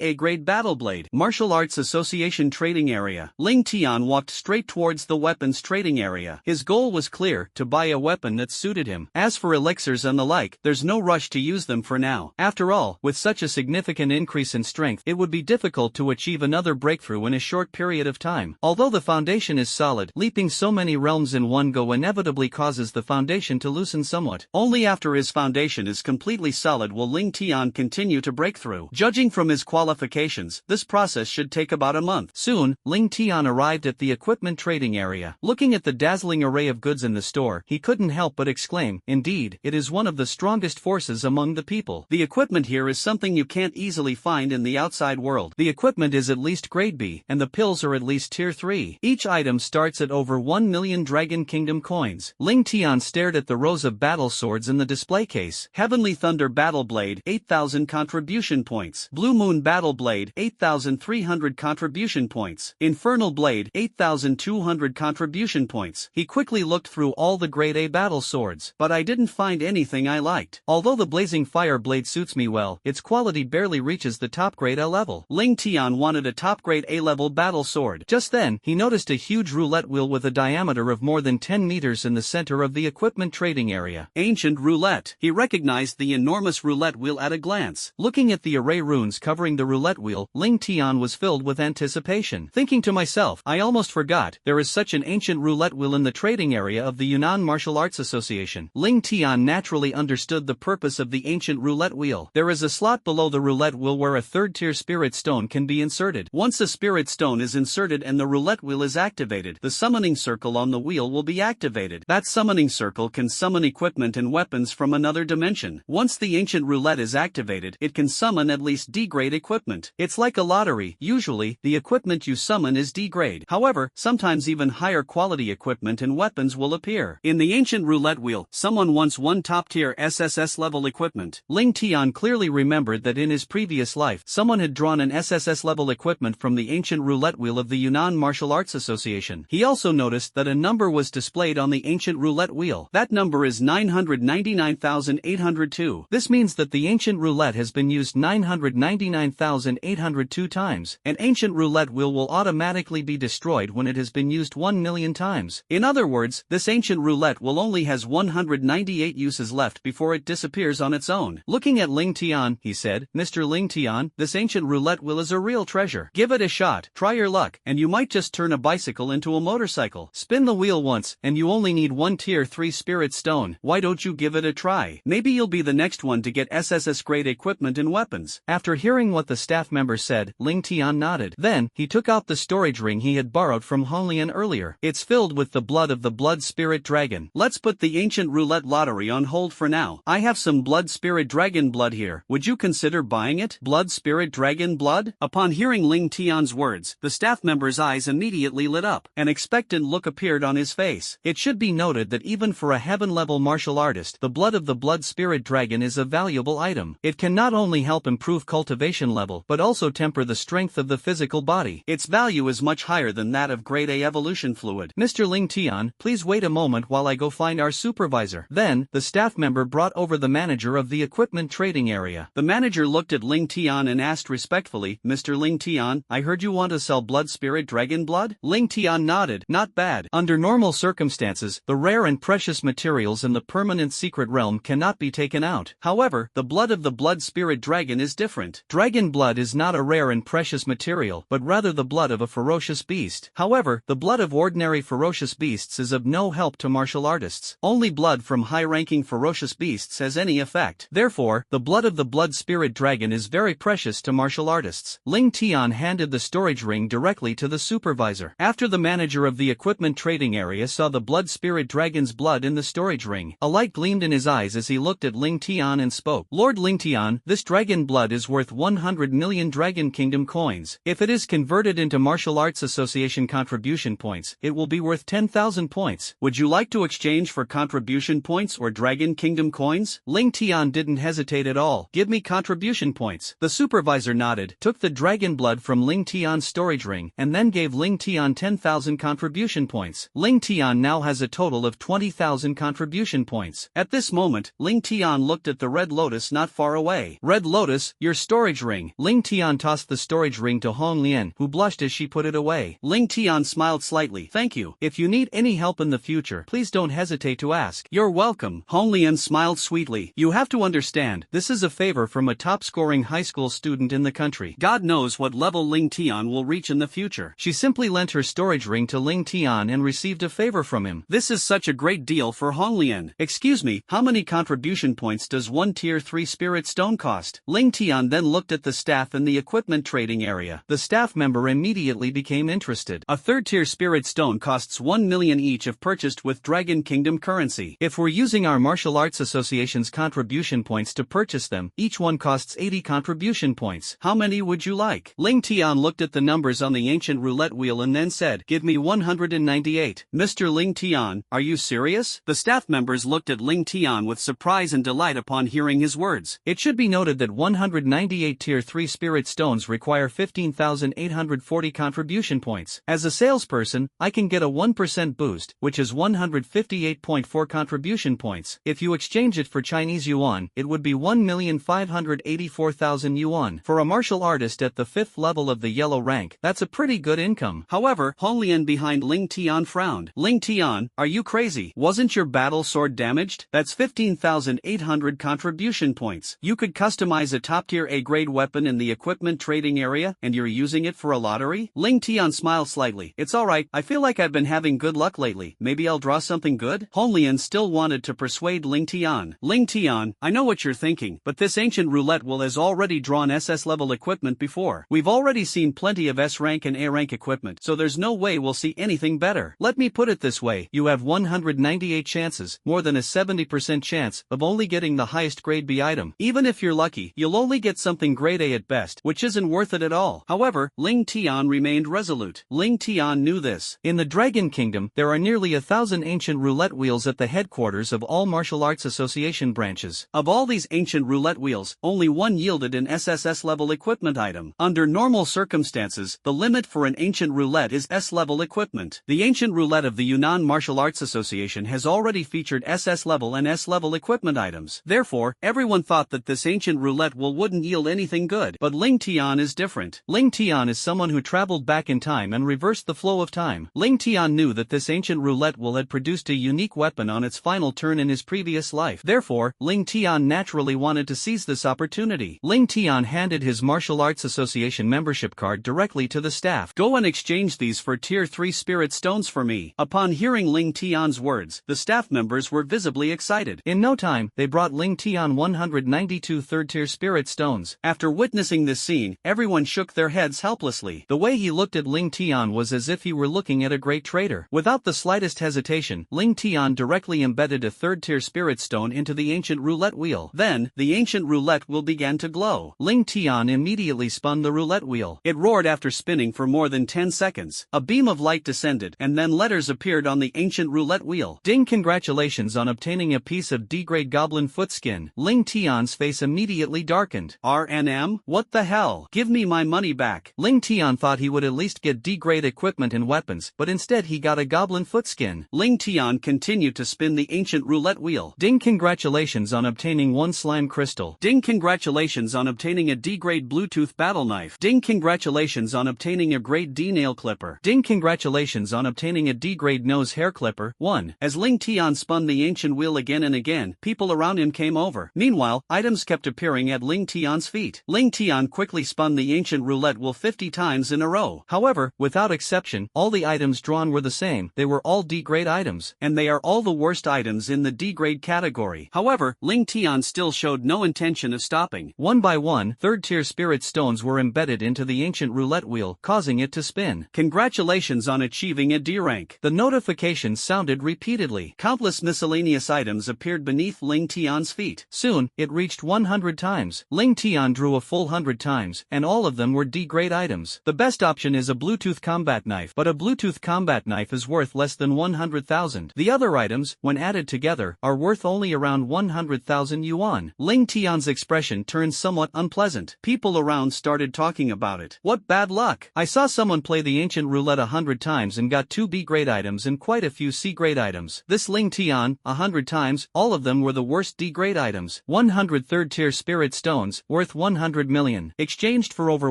A-grade battle blade. Martial Arts Association trading area. Ling Tian walked straight towards the weapons trading area. His goal was clear, to buy a weapon that suited him. As for elixirs and the like, there's no rush to use them for now. After all, with such a significant increase in strength, it would be difficult to achieve another breakthrough in a short period of time. Although the foundation is solid, leaping so many realms in one go inevitably causes the foundation to loosen somewhat. Only after his foundation is completely solid will Ling Tian continue to break through. Judging from his qualifications, this process should take about a month. Soon, Ling Tian arrived at the equipment trading area. Looking at the dazzling array of goods in the store, he couldn't help but exclaim, "Indeed, it is one of the strongest forces among the people. The equipment here is something you can't easily find in the outside world. The equipment is at
least grade B, and the pills are at least tier 3. Each item starts at over 1 million Dragon Kingdom coins. Ling Tian stared at the rows of battle swords in the display case.
Heavenly Thunder Battle Blade, 8,000 contribution points. Blue Moon Battle Blade, 8,300 contribution points. Infernal Blade, 8,200 contribution points. He quickly looked through all the grade A battle swords, but I didn't find anything I liked. Although the Blazing Fire Blade suits me well, its quality barely reaches the top grade A level.
Ling Tian wanted a top grade A level battle sword. Just then, he noticed a huge roulette wheel with a diameter of more than 10 meters in the center of the equipment trading area.
Ancient Roulette. He recognized the enormous roulette wheel at a glance.
Looking at the array runes covering the roulette wheel, Ling Tian was filled with anticipation. Thinking to myself, I almost forgot, there is such an ancient roulette wheel in the trading area of the Yunnan Martial Arts Association. Ling Tian naturally understood the purpose of the ancient roulette wheel. There is a slot below the roulette wheel where a third-tier spirit stone can be inserted.
Once a spirit stone is inserted and the roulette wheel is activated, the summoning circle on the wheel will be activated. That summoning circle can summon equipment and weapons from another dimension. Once the ancient roulette is activated, it can summon at least D-grade equipment. It's like a lottery. Usually, the equipment you summon is D-grade. However, sometimes even higher quality equipment and weapons will appear. In the ancient roulette wheel, someone once won top-tier SSS level equipment.
Ling Tian clearly remembered that in his previous life, someone had drawn an SSS level equipment from the ancient roulette wheel of the Yunnan Martial Arts Association. He also noticed that a number was displayed on the ancient roulette wheel.
That number is 999,802.
This means that the ancient roulette has been used 999,802 times. An ancient roulette wheel will automatically be destroyed when it has been used 1 million times.
In other words, this ancient roulette will only has 198 uses left before it disappears on its own.
Looking at Ling Tian, he said, Mr. Ling Tian, this ancient roulette wheel is a real treasure. Give it a shot, try your luck, and you might just turn a bicycle into a motorcycle. Spin the wheel once, and you only need one tier 3 spirit stone. Why don't you give it a try?
Maybe you'll be the next one to get SSS grade equipment and weapons.
After hearing what the staff member said, Ling Tian nodded. Then, he took out the storage ring he had borrowed from Honglian earlier. It's filled with the blood of the blood spirit dragon.
Let's put the ancient roulette lottery on hold for now. I have some blood spirit dragon blood here. Would you consider buying it? Blood spirit dragon blood? Upon hearing Ling Tian's words, the staff member's eyes immediately lit up. An expectant look appeared on his face.
It should be noted that even for a heaven-level martial artist, the blood of the blood spirit dragon is a valuable item. It can not only help improve cultivation level, but also temper the strength of the physical body.
Its value is much higher than that of grade A evolution fluid.
Mr. Ling Tian, please wait a moment while I go find our supervisor. Then, the staff member brought over the manager of the equipment trading area.
The manager looked at Ling Tian and asked respectfully, Mr. Ling Tian, I heard you want to sell blood spirit dragon blood?
Ling Tian nodded. Not bad. Under normal circumstances, the rare and precious materials in the permanent secret realm cannot be taken out. However, the blood of the blood spirit dragon is different. Dragon blood is not a rare and precious material, but rather the blood of a ferocious beast. However, the blood of ordinary ferocious beasts is of no help to martial artists. Only blood from high-ranking ferocious beasts has any effect. Therefore, the blood of the blood spirit dragon is very precious to martial artists. Ling Tian handed the storage ring directly to the supervisor. After the manager of the equipment trading area saw the blood spirit dragon's blood in the storage ring, a light gleamed in his eyes as he looked at Ling Tian and spoke. Lord Ling Tian, this dragon blood is worth 100 million Dragon Kingdom coins. If it is converted into Martial Arts Association contribution points, it will be worth 10,000 points.
Would you like to exchange for contribution points or Dragon Kingdom coins?
Ling Tian didn't hesitate at all. Give me contribution points. The supervisor nodded, took the dragon blood from Ling Tian's storage ring, and then gave Ling Tian 10,000 contribution points. Ling Tian now has a total of 20,000 contribution points.
At this moment, Ling Tian looked at the red lotus not far away.
Red lotus, your storage ring. Ling Tian tossed the storage ring to Hong Lian, who blushed as she put it away.
Ling Tian smiled slightly. Thank you.
If you need any help in the future, please don't hesitate to ask.
You're welcome. Hong Lian smiled sweetly. You have to understand, this is a favor from a top-scoring high school student in the country. God knows what level Ling Tian will reach in the future.
She simply lent her storage ring to Ling Tian and received a favor from him.
This is such a great deal for Hong Lian. Excuse me, how many contribution points does one tier 3 spirit stone cost? Ling Tian then looked at the staff in the equipment trading area.
The staff member immediately became interested.
A third tier spirit stone costs 1 million each if purchased with Dragon Kingdom currency.
If we're using our Martial Arts Association's contribution points to purchase them, each one costs 80 contribution points.
How many would you like? Ling Tian looked at the numbers on the ancient roulette wheel and then said, "Give me 198. Mr. Ling Tian, are you serious?" The staff members looked at Ling Tian with surprise and delight upon hearing his words.
It should be noted that 198 Tier 3 Spirit Stones require 15,840 contribution points. As a salesperson, I can get a 1% boost, which is 158.4 contribution points. If you exchange it for Chinese yuan, it would be 1,584,000 yuan. For a martial artist at the 5th level of the yellow rank, that's a pretty good income.
However, Honglian behind Ling Tian frowned. "Ling Tian, are you crazy? Wasn't your battle sword damaged? That's 15,800 contribution points. You could customize a top-tier A-grade weapon in the equipment trading area, and you're using it for a lottery?" Ling Tian smiled slightly. "It's alright, I feel like I've been having good luck lately. Maybe I'll draw something good?" Honglian still wanted to persuade Ling Tian. "Ling Tian, I know what you're thinking, but this ancient roulette wheel has already drawn SS level equipment before. We've already seen plenty of S rank and A rank equipment, so there's no way we'll see anything better. Let me put it this way, you have 198 chances, more than a 70% chance, of only getting the highest grade B item. Even if you're lucky, you'll only get something grade A at best, which isn't worth it at all." However, Ling Tian remained resolute. Ling Tian knew this.
In the Dragon Kingdom, there are nearly 1,000 ancient roulette wheels at the headquarters of all martial arts association branches.
Of all these ancient roulette wheels, only one yielded an SSS level equipment item. Under normal circumstances, the limit for an ancient roulette is S level equipment. The ancient roulette of the Yunnan Martial Arts Association has already featured SS level and S level equipment items. Therefore, everyone thought that this ancient roulette wheel wouldn't yield anything good. But Ling Tian is different.
Ling Tian is someone who traveled back in time and reversed the flow of time. Ling Tian knew that this ancient roulette wheel had produced a unique weapon on its final turn in his previous life. Therefore, Ling Tian naturally wanted to seize this opportunity. Ling Tian handed his Martial Arts Association membership card directly to the staff.
"Go and exchange these for Tier 3 Spirit Stones for me." Upon hearing Ling Tian's words, the staff members were visibly excited.
In no time, they brought Ling Tian 192 third-tier Spirit Stones.
After witnessing this scene, everyone shook their heads helplessly.
The way he looked at Ling Tian was as if he were looking at a great trader. Without the slightest hesitation, Ling Tian directly embedded a third-tier Spirit Stone into the ancient roulette wheel.
Then, the ancient roulette wheel began to glow.
Ling Tian immediately spun the roulette wheel.
It roared after spinning for more than 10 seconds. A beam of light descended, and then letters appeared on the ancient roulette wheel.
"Ding, congratulations on obtaining a piece of D-grade goblin footskin." Ling Tian's face immediately darkened.
"RNM? What the hell? Give me my money back."
Ling Tian thought he would at least get D-grade equipment and weapons, but instead he got a goblin footskin.
Ling Tian continued to spin the ancient roulette wheel.
"Ding, congratulations on obtaining one slime crystal."
"Ding, congratulations on obtaining a D-grade Bluetooth battle knife." "Ding, congratulations on obtaining a grade D nail clipper."
"Ding, congratulations on obtaining a D-grade nose hair clipper." 1.
As Ling Tian spun the ancient wheel again and again, people around him came over. Meanwhile, items kept appearing at Ling Tian's feet. Ling Tian quickly spun the ancient roulette wheel 50 times in a row.
However, without exception, all the items drawn were the same. They were all D-grade items.
And they are all the worst items in the D-grade category. However, Ling Tian still showed no intention of stopping.
One by one, third-tier Spirit Stones were embedded into the ancient roulette wheel, causing it to spin.
"Congratulations on achieving a D rank."
The notification sounded repeatedly.
Countless miscellaneous items appeared beneath Ling Tian's feet.
Soon, it reached 100 times. Ling Tian drew a full 100 times, and all of them were D-grade items. The best option is a Bluetooth combat knife, but a Bluetooth combat knife is worth less than 100,000. The other items, when added together, are worth only around 100,000 yuan. Ling Tian's expression turned somewhat unpleasant. People around started talking about it. "What bad luck! I saw someone play the ancient roulette 100 times and got 2 B-grade items and quite a few C-grade items. This Ling Tian, 100 times, all of them were the worst D-grade items. 100 third-tier Spirit Stones, worth 100 million, exchanged for over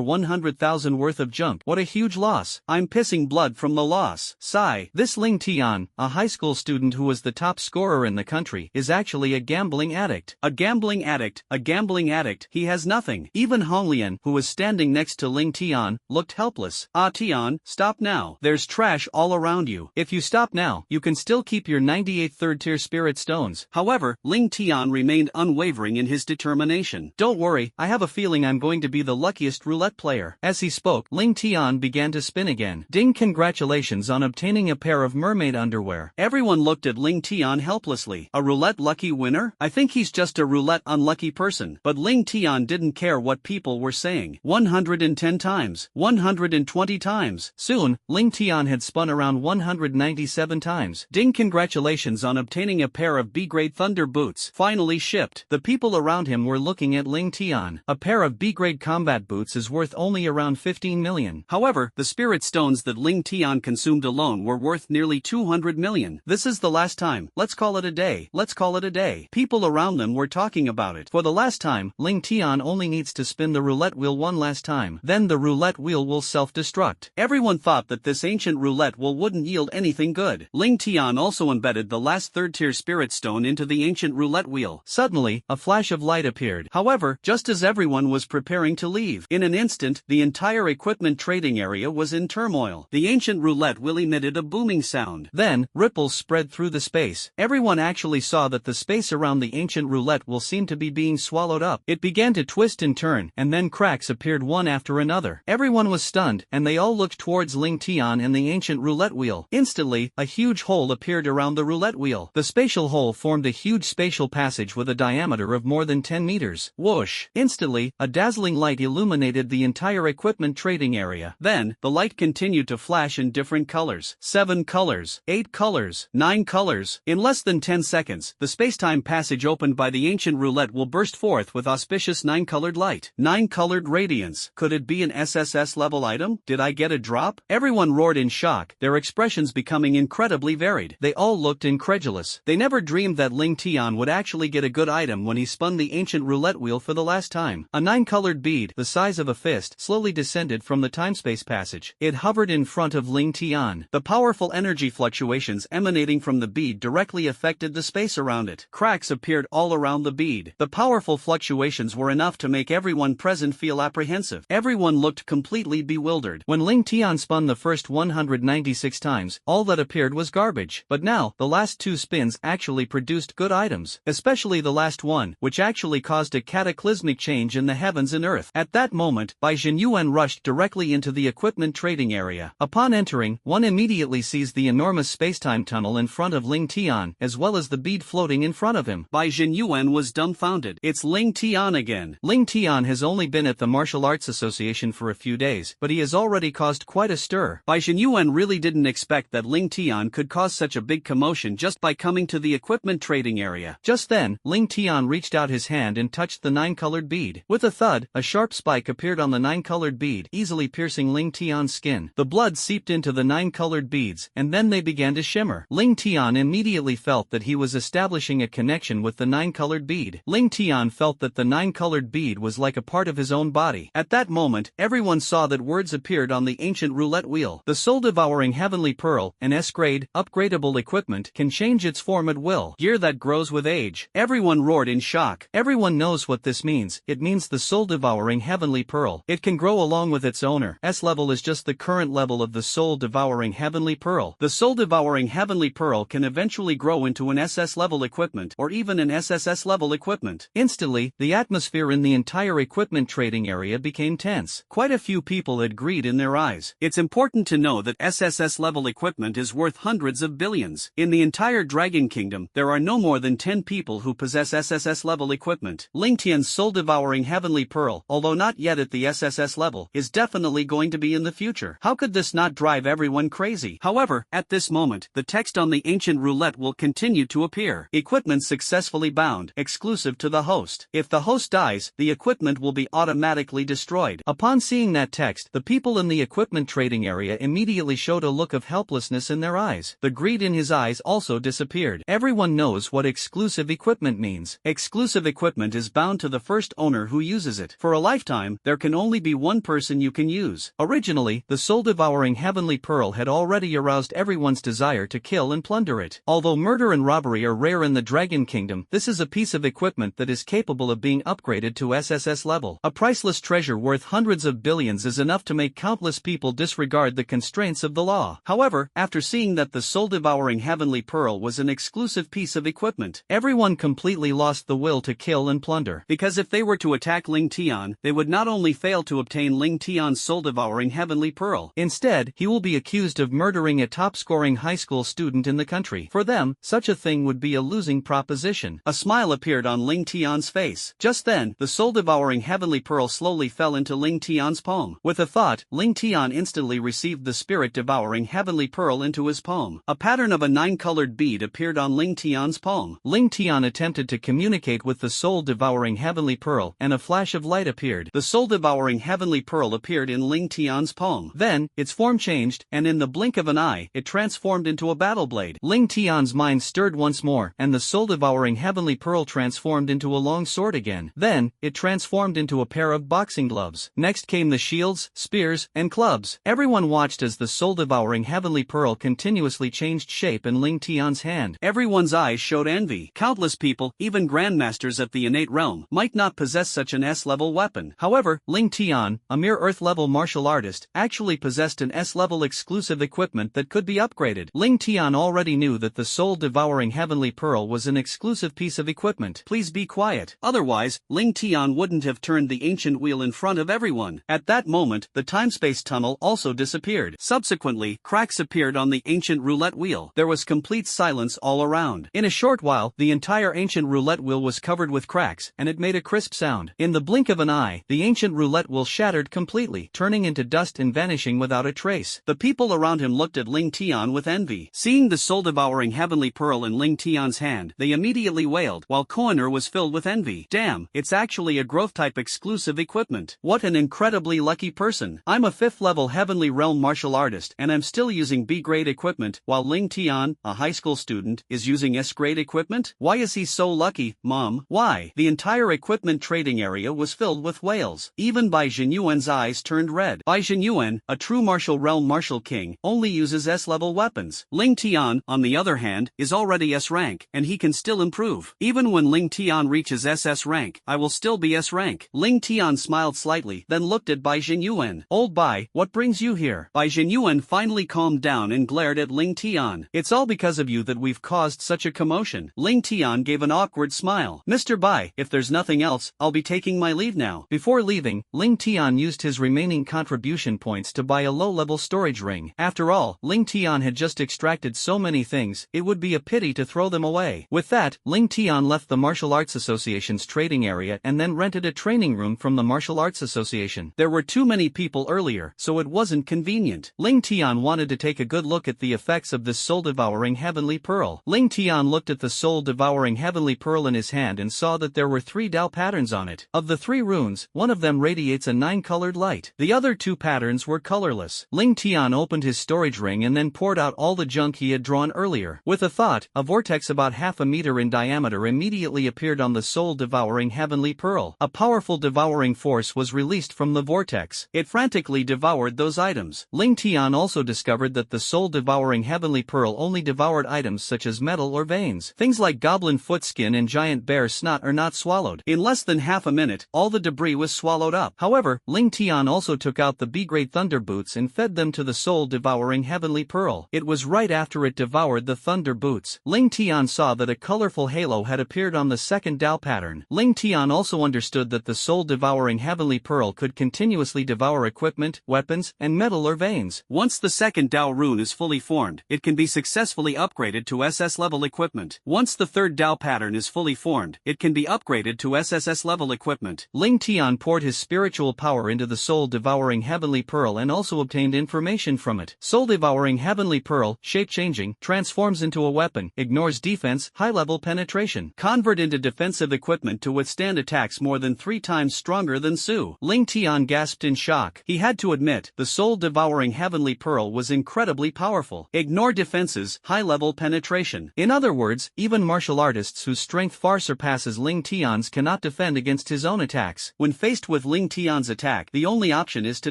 100,000 worth of junk. What a huge loss. I'm pissing blood from the loss." Sigh. This Ling Tian, a high school student who was the top scorer in the country, is actually a gambling addict.
A gambling addict, a gambling addict, he has nothing. Even Honglian, who was standing next to Ling Tian, looked helpless. "Ah Tian, stop now. There's trash all around you.
If you stop now, you can still keep your 98 third-tier Spirit Stones."
However, Ling Tian remained unwavering in his determination.
"Don't worry, I have a feeling I'm going to be the luckiest roulette player." As he spoke, Ling Tian began to spin again. "Ding, congratulations on obtaining a pair of mermaid underwear."
Everyone looked at Ling Tian helplessly. A roulette lucky winner? I think he's just a roulette unlucky person. But Ling Tian didn't care what people were saying. 100 110 times, 120 times.
Soon, Ling Tian had spun around 197 times.
Ding! Congratulations on obtaining a pair of B-grade Thunder boots, finally shipped.
The people around him were looking at Ling Tian. A pair of B-grade combat boots is worth only around 15 million.
However, the spirit stones that Ling Tian consumed alone were worth nearly 200 million. This is the last time. Let's call it a day. Let's call it a day. People around them were talking about it.
For the last time, Ling Tian only needs to spin the roulette wheel one last time. Then the roulette wheel will self-destruct.
Everyone thought that this ancient roulette wheel wouldn't yield anything good. Ling Tian also embedded the last third-tier spirit stone into the ancient roulette wheel.
Suddenly, a flash of light appeared.
However, just as everyone was preparing to leave, in an instant, the entire equipment trading area was in turmoil. The ancient roulette wheel emitted a booming sound.
Then, ripples spread through the space. Everyone actually saw that the space around the ancient roulette wheel seemed to be being swallowed up. It began to twist and turn, and then cracks appeared one after another. Everyone was stunned, and they all looked towards Ling Tian and the ancient roulette wheel. Instantly, a huge hole appeared around the roulette wheel. The spatial hole formed a huge spatial passage with a diameter of more than 10 meters. Whoosh! Instantly, a dazzling light illuminated the entire equipment trading area.
Then, the light continued to flash in different colors. 7 colors, 8 colors, 9 colors. In less than 10 seconds, the space-time passage opened by the ancient roulette will burst forth with auspicious 9-colored light. 9-colored radiance. Could it be an SSS level item? Did I get a drop? Everyone roared in shock, their expressions becoming incredibly varied.
They all looked incredulous.
They never dreamed that Ling Tian would actually get a good item when he spun the ancient roulette wheel for the last time.
A 9-colored bead, the size of a fist, slowly descended from the time-space passage. It hovered in front of Ling Tian.
The powerful energy fluctuations emanating from the bead directly affected the space around it. Cracks appeared all around the bead. The powerful fluctuations were enough to make everyone present feel apprehensive. Everyone looked completely bewildered.
When Ling Tian spun the first 196 times, all that appeared was garbage. But now, the last 2 spins actually produced good items, especially the last one, which actually caused a cataclysmic change in the heavens and earth. At that moment, Bai Jinyuan rushed directly into the equipment trading area. Upon entering, one immediately sees the enormous space-time tunnel in front of Ling Tian, as well as the bead floating in front of him.
Bai Jinyuan was dumbfounded. It's Ling Tian again.
Ling Tian has only been at the Martial Arts Association for a few days, but he has already caused quite a stir.
Bai Jinyuan really didn't expect that Ling Tian could cause such a big commotion just by coming to the equipment trading area.
Just then, Ling Tian reached out his hand and touched the 9-colored bead. With a thud, a sharp spike appeared on the 9-colored bead, easily piercing Ling Tian's skin. The blood seeped into the 9-colored beads, and then they began to shimmer. Ling Tian immediately felt that he was establishing a connection with the 9-colored bead. Ling Tian felt that the 9-colored bead was like a part of his own body.
At that moment, everyone saw that words appeared on the ancient roulette wheel.
The soul-devouring heavenly pearl, an S-grade, upgradable equipment, can change its form at will.
Gear that grows with age. Everyone roared in shock.
Everyone knows what this means. It means the soul-devouring heavenly pearl. It can grow along with its owner. S-level is just the current level of the soul-devouring heavenly pearl.
The soul-devouring heavenly pearl can eventually grow into an SS-level equipment or even an SSS-level equipment.
Instantly, the atmosphere in the entire equipment trading area became tense.
Quite a few people had greed in their eyes. It's important to know that SSS-level equipment is worth hundreds of billions. In the entire Dragon Kingdom, there are no more than 10 people who possess SSS-level equipment. Ling Tian's soul-devouring heavenly pearl, although not yet at the SSS level, is definitely going to be in the future. How could this not drive everyone crazy? However, at this moment, the text on the ancient roulette will continue to appear. Equipment successfully bound, exclusive to the host. If the host dies, the equipment will be automatically destroyed.
Upon seeing that text, the people in the equipment trading area immediately showed a look of helplessness in their eyes. The greed in his eyes also disappeared. Everyone knows what exclusive equipment means. Exclusive equipment is bound to the first owner who uses it. For a lifetime, there can only be one person you can use. Originally, the soul-devouring heavenly pearl had already aroused everyone's desire to kill and plunder it. Although murder and robbery are rare in the Dragon Kingdom, this is a piece of equipment that is capable of being upgraded to SSS level. A priceless treasure worth hundreds of billions is enough to make countless people disregard the constraints of the law. However, after seeing that the soul-devouring heavenly pearl was an exclusive piece of equipment, everyone completely lost the will to kill and plunder.
Because if they were to attack Ling Tian, they would not only fail to obtain Ling Tian's soul-devouring heavenly pearl.
Instead, he will be accused of murdering a top-scoring high school student in the country. For them, such a thing would be a losing proposition.
A smile appeared on Ling Tian's face. Just then, the soul-devouring heavenly pearl slowly fell fell into Ling Tian's palm. With a thought, Ling Tian instantly received the spirit-devouring heavenly pearl into his palm. A pattern of a 9-colored bead appeared on Ling Tian's palm. Ling Tian attempted to communicate with the soul-devouring heavenly pearl, and a flash of light appeared. The soul-devouring heavenly pearl appeared in Ling Tian's palm. Then, its form changed, and in the blink of an eye, it transformed into a battle blade. Ling Tian's mind stirred once more, and the soul-devouring heavenly pearl transformed into a long sword again. Then, it transformed into a pair of boxing gloves. Next came the shields, spears, and clubs. Everyone watched as the soul-devouring heavenly pearl continuously changed shape in Ling Tian's hand. Everyone's eyes showed envy. Countless people, even grandmasters at the innate realm, might not possess such an S-level weapon. However, Ling Tian, a mere Earth-level martial artist, actually possessed an S-level exclusive equipment that could be upgraded. Ling Tian already knew that the soul-devouring heavenly pearl was an exclusive piece of equipment. Please be quiet. Otherwise, Ling Tian wouldn't have turned the ancient wheel in front of everyone. At that moment, the time-space tunnel also disappeared. Subsequently, cracks appeared on the ancient roulette wheel. There was complete silence all around. In a short while, the entire ancient roulette wheel was covered with cracks, and it made a crisp sound. In the blink of an eye, the ancient roulette wheel shattered completely, turning into dust and vanishing without a trace. The people around him looked at Ling Tian with envy. Seeing the soul-devouring heavenly pearl in Ling Tian's hand, they immediately wailed, while Koiner was filled with envy. Damn, it's actually a growth-type exclusive equipment. What an incredibly lucky person. I'm a 5th-level heavenly realm martial artist, and I'm still using B-grade equipment, while Ling Tian, a high school student, is using S-grade equipment? Why is he so lucky, Mom? Why? The entire equipment trading area was filled with wails. Even Bai Jinyuan's eyes turned red. Bai Jinyuan, a true martial realm martial king, only uses S-level weapons. Ling Tian, on the other hand, is already S-rank, and he can still improve. Even when Ling Tian reaches SS rank, I will still be S-rank. Ling Tian smiled slightly, then looked at Bai Jinyuan. Old Bai, what brings you here? Bai Jinyuan finally calmed down and glared at Ling Tian. It's all because of you that we've caused such a commotion. Ling Tian gave an awkward smile. Mr. Bai, if there's nothing else, I'll be taking my leave now. Before leaving, Ling Tian used his remaining contribution points to buy a low-level storage ring. After all, Ling Tian had just extracted so many things, it would be a pity to throw them away. With that, Ling Tian left the Martial Arts Association's trading area and then rented a training room from the Martial Arts Association. There were too many people earlier, so it wasn't convenient. Ling Tian wanted to take a good look at the effects of this soul-devouring heavenly pearl. Ling Tian looked at the soul-devouring heavenly pearl in his hand and saw that there were 3 Dao patterns on it. Of the 3 runes, one of them radiates a 9-colored light. The other 2 patterns were colorless. Ling Tian opened his storage ring and then poured out all the junk he had drawn earlier. With a thought, a vortex about half a meter in diameter immediately appeared on the soul-devouring heavenly pearl. A powerful devouring force was released from the vortex. It frantically devoured those items. Ling Tian also discovered that the soul-devouring heavenly pearl only devoured items such as metal or veins. Things like goblin foot skin and giant bear snot are not swallowed. In less than half a minute, all the debris was swallowed up. However, Ling Tian also took out the B-grade thunder boots and fed them to the soul-devouring heavenly pearl. It was right after it devoured the thunder boots. Ling Tian saw that a colorful halo had appeared on the second Dao pattern. Ling Tian also understood that the soul-devouring heavenly pearl could continuously devour equipment, weapons, and metal or veins. Once the second Dao rune is fully formed, it can be successfully upgraded to SS-level equipment. Once the third Dao pattern is fully formed, it can be upgraded to SSS-level equipment. Ling Tian poured his spiritual power into the soul-devouring heavenly pearl and also obtained information from it. Soul-devouring heavenly pearl, shape-changing, transforms into a weapon, ignores defense, high-level penetration. Convert into defensive equipment to withstand attacks more than 3 times stronger than Su. Ling Tian gasped in shock. He had to admit, the soul-devouring heavenly pearl was incredibly powerful. Ignore defenses, high-level penetration. In other words, even martial artists whose strength far surpasses Ling Tian's cannot defend against his own attacks. When faced with Ling Tian's attack, the only option is to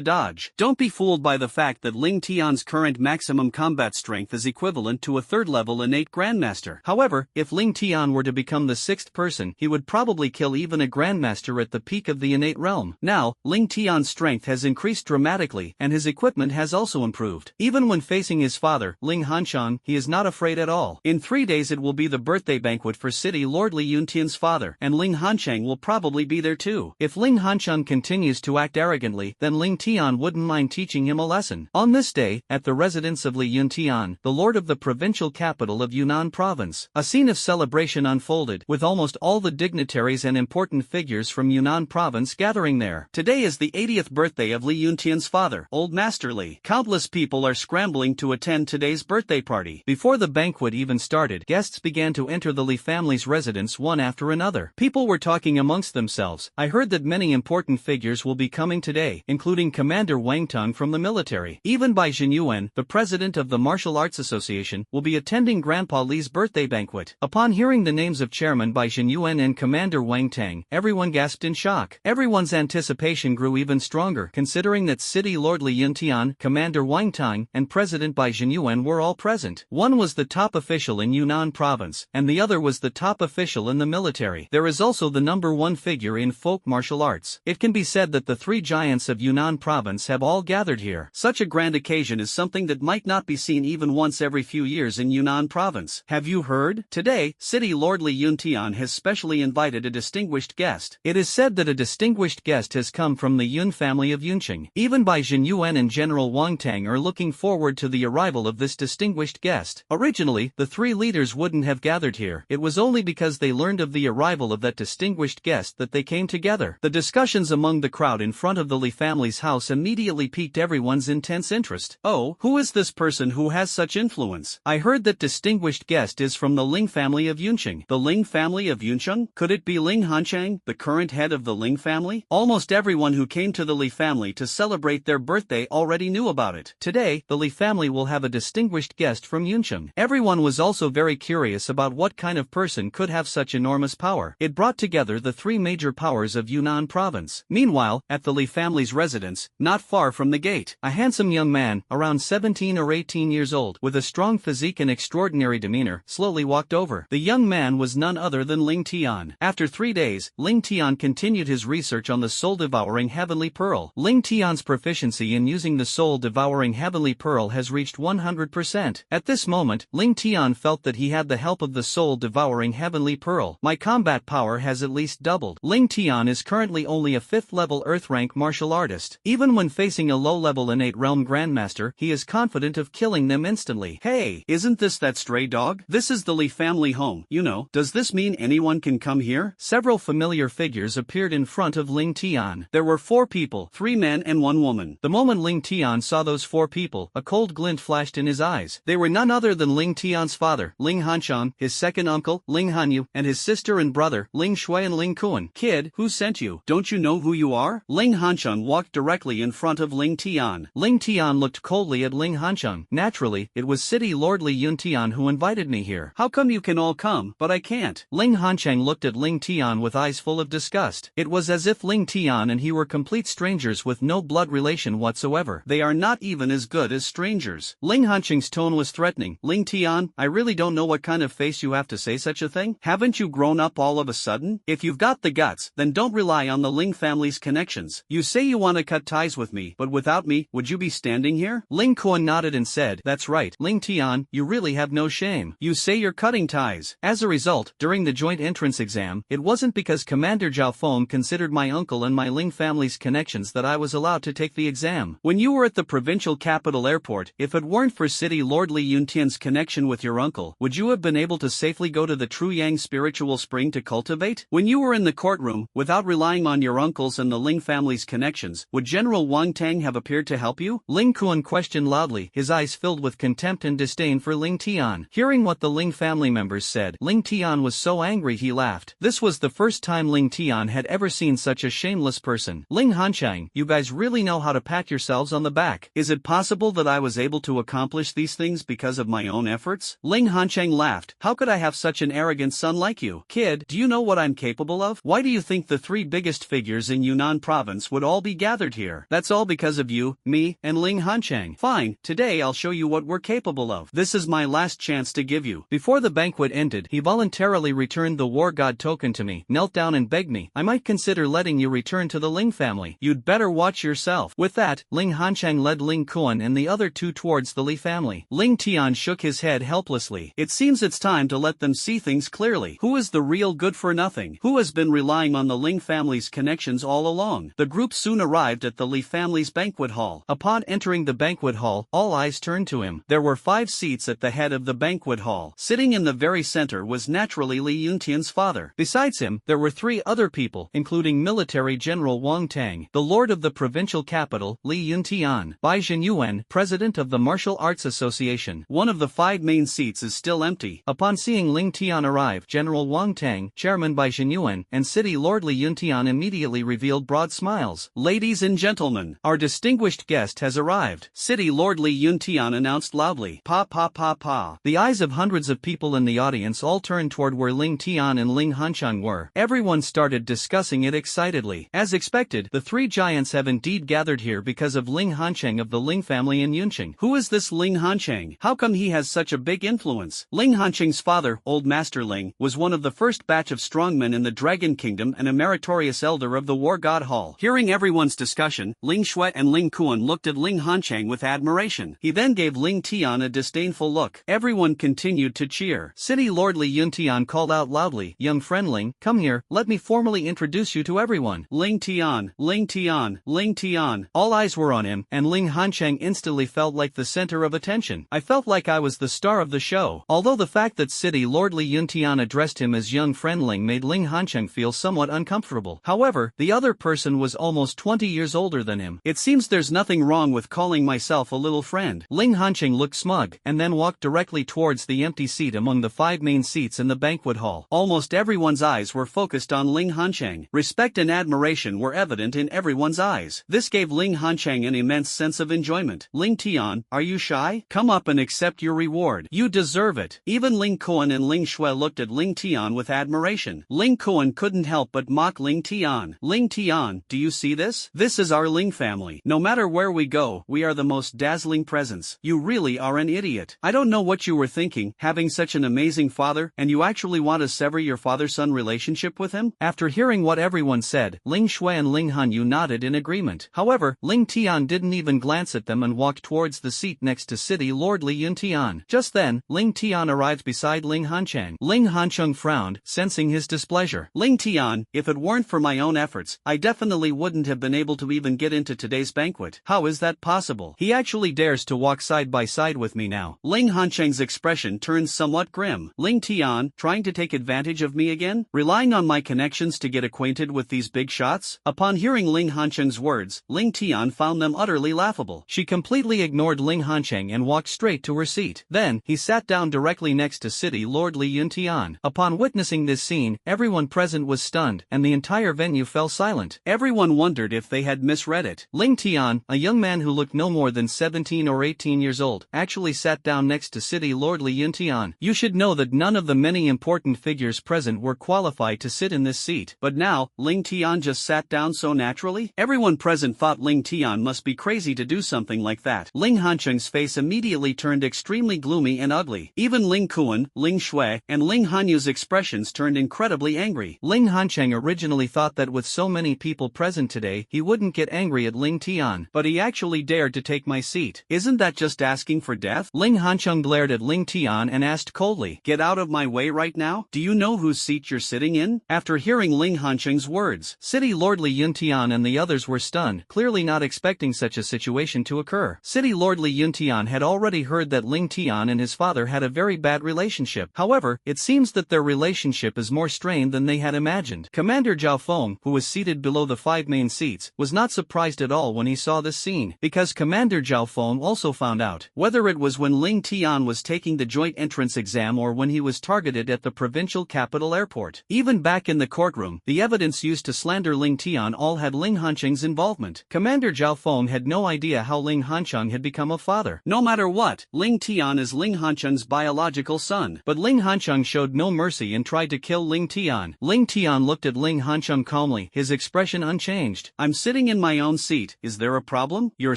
dodge. Don't be fooled by the fact that Ling Tian's current maximum combat strength is equivalent to a 3rd-level innate grandmaster. However, if Ling Tian were to become the 6th person, he would probably kill even a grandmaster at the peak of the innate realm. Now, Ling Tian's strength has increased dramatically, and his equipment has also improved. Even when facing his father, Ling Hanshang, he is not afraid at all. In 3 days it will be the birthday banquet for City Lord Li Yuntian's father, and Ling Hanshang will probably be there too. If Ling Hanshang continues to act arrogantly, then Ling Tian wouldn't mind teaching him a lesson. On this day, at the residence of Li Yuntian, the lord of the provincial capital of Yunnan province, a scene of celebration unfolded, with almost all the dignitaries and important figures from Yunnan province gathering there. there. Today is the 80th birthday of Li Yuntian's father, Old Master Li. Countless people are scrambling to attend today's birthday party. Before the banquet even started, guests began to enter the Li family's residence one after another. People were talking amongst themselves. I heard that many important figures will be coming today, including Commander Wang Tong from the military. Even Bai Jinyuan, the president of the Martial Arts Association, will be attending Grandpa Li's birthday banquet. Upon hearing the names of Chairman Bai Jinyuan and Commander Wang Tang, everyone gasped in shock. Everyone's anticipation grew even stronger, considering that City Lord Li Yuntian, Commander Wang Tang, and President Bai Jinyuan were all present. One was the top official in Yunnan province, and the other was the top official in the military. There is also the #1 figure in folk martial arts. It can be said that the three giants of Yunnan province have all gathered here. Such a grand occasion is something that might not be seen even once every few years in Yunnan province. Have you heard? Today, City Lord Li Yuntian has specially invited a distinguished guest. It is said that a distinguished guest has come from the Yun family of Yunqing. Even Bai Jinyuan and General Wang Tang are looking forward to the arrival of this distinguished guest. Originally, the three leaders wouldn't have gathered here. It was only because they learned of the arrival of that distinguished guest that they came together. The discussions among the crowd in front of the Li family's house immediately piqued everyone's intense interest. Oh, who is this person who has such influence? I heard that distinguished guest is from the Ling family of Yunqing. The Ling family of Yunqing? Could it be Ling Hanchang, the current head of the Ling family? Almost everyone who came to the Li family to celebrate their birthday already knew about it. Today, the Li family will have a distinguished guest from Yunqing. Everyone was also very curious about what kind of person could have such enormous power. It brought together the three major powers of Yunnan province. Meanwhile, at the Li family's residence, not far from the gate, a handsome young man, around 17 or 18 years old, with a strong physique and extraordinary demeanor, slowly walked over. The young man was none other than Ling Tian. After 3 days, Ling Tian continued his research on the soul-devouring heavenly pearl. Ling Tian's proficiency in using the soul-devouring heavenly pearl has reached 100%. At this moment, Ling Tian felt that he had the help of the soul-devouring heavenly pearl. My combat power has at least doubled. Ling Tian is currently only a 5th-level Earth-rank martial artist. Even when facing a low-level innate realm grandmaster, he is confident of killing them instantly. Hey, isn't this that stray dog? This is the Li family home, you know. Does this mean anyone can come here? Several familiar figures appeared in front of Ling Tian. There were 4 people, 3 men and 1 woman. The moment Ling Tian saw those 4 people, a cold glint flashed in his eyes. They were none other than Ling Tian's father, Ling Hanshan, his second uncle, Ling Hanyu, and his sister and brother, Ling Shui and Ling Kuan. Kid, who sent you? Don't you know who you are? Ling Hanshan walked directly in front of Ling Tian. Ling Tian looked coldly at Ling Hanshan. Naturally, it was City Lord Li Yuntian who invited me here. How come you can all come, but I can't? Ling Hanshan looked at Ling Tian with eyes full of disgust. It was as if Ling Tian and he were complete strangers with no blood relation whatsoever. They are not even as good as strangers. Ling Hanshan's tone was threatening. Ling Tian, I really don't know what kind of face you have to say such a thing. Haven't you grown up all of a sudden? If you've got the guts, then don't rely on the Ling family's connections. You say you want to cut ties with me, but without me, would you be standing here? Ling Kuan nodded and said, that's right, Ling Tian, you really have no shame. You say you're cutting ties. As a result, during the joint entrance exam, it wasn't because Commander Zhao Feng considered my uncle and my Ling family's connections that I was allowed to take the exam. When you were at the provincial capital airport, if it weren't for City Lord Li Yuntian's connection with your uncle, would you have been able to safely go to the True Yang spiritual spring to cultivate? When you were in the courtroom, without relying on your uncle's and the Ling family's connections, would General Wang Tang have appeared to help you? Ling Kuan questioned loudly, his eyes filled with contempt and disdain for Ling Tian. Hearing what the Ling family members said, Ling Tian was so angry he laughed. This was the first time Ling Tian had ever seen such a shameless person. Ling Hanchang, you guys really know how to pat yourselves on the back. Is it possible that I was able to accomplish these things because of my own efforts? Ling Hanchang laughed. How could I have such an arrogant son like you? Kid, do you know what I'm capable of? Why do you think the 3 biggest figures in Yunnan province would all be gathered here? That's all because of you, me, and Ling Hanchang. Fine, today I'll show you what we're capable of. This is my last chance to give you. Before the banquet ended, he voluntarily returned the war god token to me, knelt down and begged me, I might consider letting you return to the Ling family. You'd better watch yourself. With that, Ling Hanchang led Ling Kuan and the other 2 towards the Li family. Ling Tian shook his head helplessly. It seems it's time to let them see things clearly. Who is the real good-for-nothing? Who has been relying on the Ling family's connections all along? The group soon arrived at the Li family's banquet hall. Upon entering the banquet hall, all eyes turned to him. There were 5 seats at the head of the banquet hall. Sitting in the very center was naturally Li Yuntian's father. Besides him, there were 3 other people, including military
General Wang Tang, the lord of the provincial capital, Li Yuntian, by Zhen Yuan, president of the Martial Arts Association.
One of the 5 main seats is still empty.
Upon seeing Ling Tian arrive, General Wang Tang, chairman by Zhen Yuan, and city lord Li Yuntian immediately revealed broad smiles.
Ladies and gentlemen, our distinguished guest has arrived. City Lord Li Yuntian announced loudly. Pa pa pa pa.
The eyes of hundreds of people in the audience all turned toward where Ling Tian and Ling Hancheng were. Everyone started discussing it excitedly. As expected, the 3 giants have indeed gathered here because of Ling Hancheng of the Ling family in Yunqing.
Who is this Ling Hancheng? How come he has such a big influence? Ling Hancheng's father, Old Master Ling, was one of the first batch of strongmen in the Dragon Kingdom and a meritorious elder of the War God Hall. Hearing everyone's discussion, Ling Shui and Ling Kuan looked at Ling Hancheng with admiration. He then gave Ling Tian a disdainful look. Everyone continued to cheer.
City Lord Li Yuntian called out loudly, "Young friend Ling, come here, let me formally introduce you to everyone."
Ling Tian, Ling Tian, Ling Tian.
All eyes were on him, and Ling Hancheng instantly felt like the center of attention. I felt like I was the star of the show. Although the fact that City Lord Li Yuntian addressed him as young friend Ling made Ling Hancheng feel somewhat uncomfortable. However, the other person was almost 20 years older than him.
It seems there's nothing wrong with calling myself a little friend.
Ling Hancheng looked smug, and then walked directly towards the empty seat among the 5 main seats in the banquet hall.
Almost everyone's eyes were focused on Ling Hancheng. Respect and admiration were evident in everyone's eyes. This gave Ling Hancheng an immense sense of enjoyment. Ling Tian, are you shy? Come up and accept your reward. You deserve it. Even Ling Kuan and Ling Shui looked at Ling Tian with admiration. Ling Kuan couldn't help but mock Ling Tian. Ling Tian, do you see this? This is our Ling family. No matter where we go, we are the most dazzling presence. You really are an idiot. I don't know what you were thinking, having such an amazing father, and you actually want to sever your father-son relationship with him?
After hearing what everyone said, Ling Shui and Ling Hanyu nodded in agreement. However, Ling Tian didn't even glance at them and walked towards the seat next to City Lord Li Yuntian. Just then, Ling Tian arrived beside Ling Hancheng. Ling Hancheng frowned, sensing his displeasure.
Ling Tian, if it weren't for my own efforts, I definitely wouldn't have been able to even get into today's banquet. How is that possible?
He actually dares to walk side by side with me now.
Ling Hancheng's expression turned somewhat grim. Ling Tian, trying to take advantage of me again? Relying on my connections to get acquainted with these big shots? Upon hearing Ling Hancheng's words, Ling Tian found them utterly laughable.
She completely ignored Ling Hancheng and walked straight to her seat. Then, he sat down directly next to City Lord Li Yuntian. Upon witnessing this scene, everyone present was stunned, and the entire venue fell silent.
Everyone wondered if they had misread it.
Ling Tian, a young man who looked no more than 17 or 18 years old, actually sat down next to City Lord Li Yuntian. You should know that none of the many important figures present were qualified to sit in this seat.
But now, Ling Tian just sat down so naturally? Everyone present thought Ling Tian must be crazy to do something like that. Ling Hancheng's face immediately turned extremely gloomy and ugly. Even Ling Kuan, Ling Shui, and Ling Hanyu's expressions turned incredibly angry.
Ling Hancheng originally thought that with so many people present today, he wouldn't get angry at Ling Tian,
but he actually dared to take my seat. Isn't that just asking for death?
Ling Hancheng glared at Ling Tian and asked coldly,
"Get out of my way right now? Do you know whose seat you're sitting in?" After hearing Ling Hancheng's words,
City Lord Li Yuntian and the others were stunned, clearly not expecting such a situation to occur. City Lord Li Yuntian had already heard that Ling Tian and his father had a very bad relationship. However, it seems that their relationship is more strained than they had imagined. Commander Zhao Feng, who was seated below the 5 main seats, was not surprised at all when he saw this scene, because Commander Zhao Feng also found out. Whether it was when Ling Tian was taking the joint entrance exam or when he was targeted at the provincial capital airport. Even back in the courtroom, the evidence used to slander Ling Tian all had Ling Hancheng's involvement. Commander Zhao Feng had no idea how Ling Hancheng had become a father.
No matter what, Ling Tian is Ling Hancheng's biological son.
But Ling Hancheng showed no mercy and tried to kill Ling Tian. Ling Tian looked at Ling Hancheng calmly, his expression unchanged.
"I'm sitting in my own seat, is there a problem? Your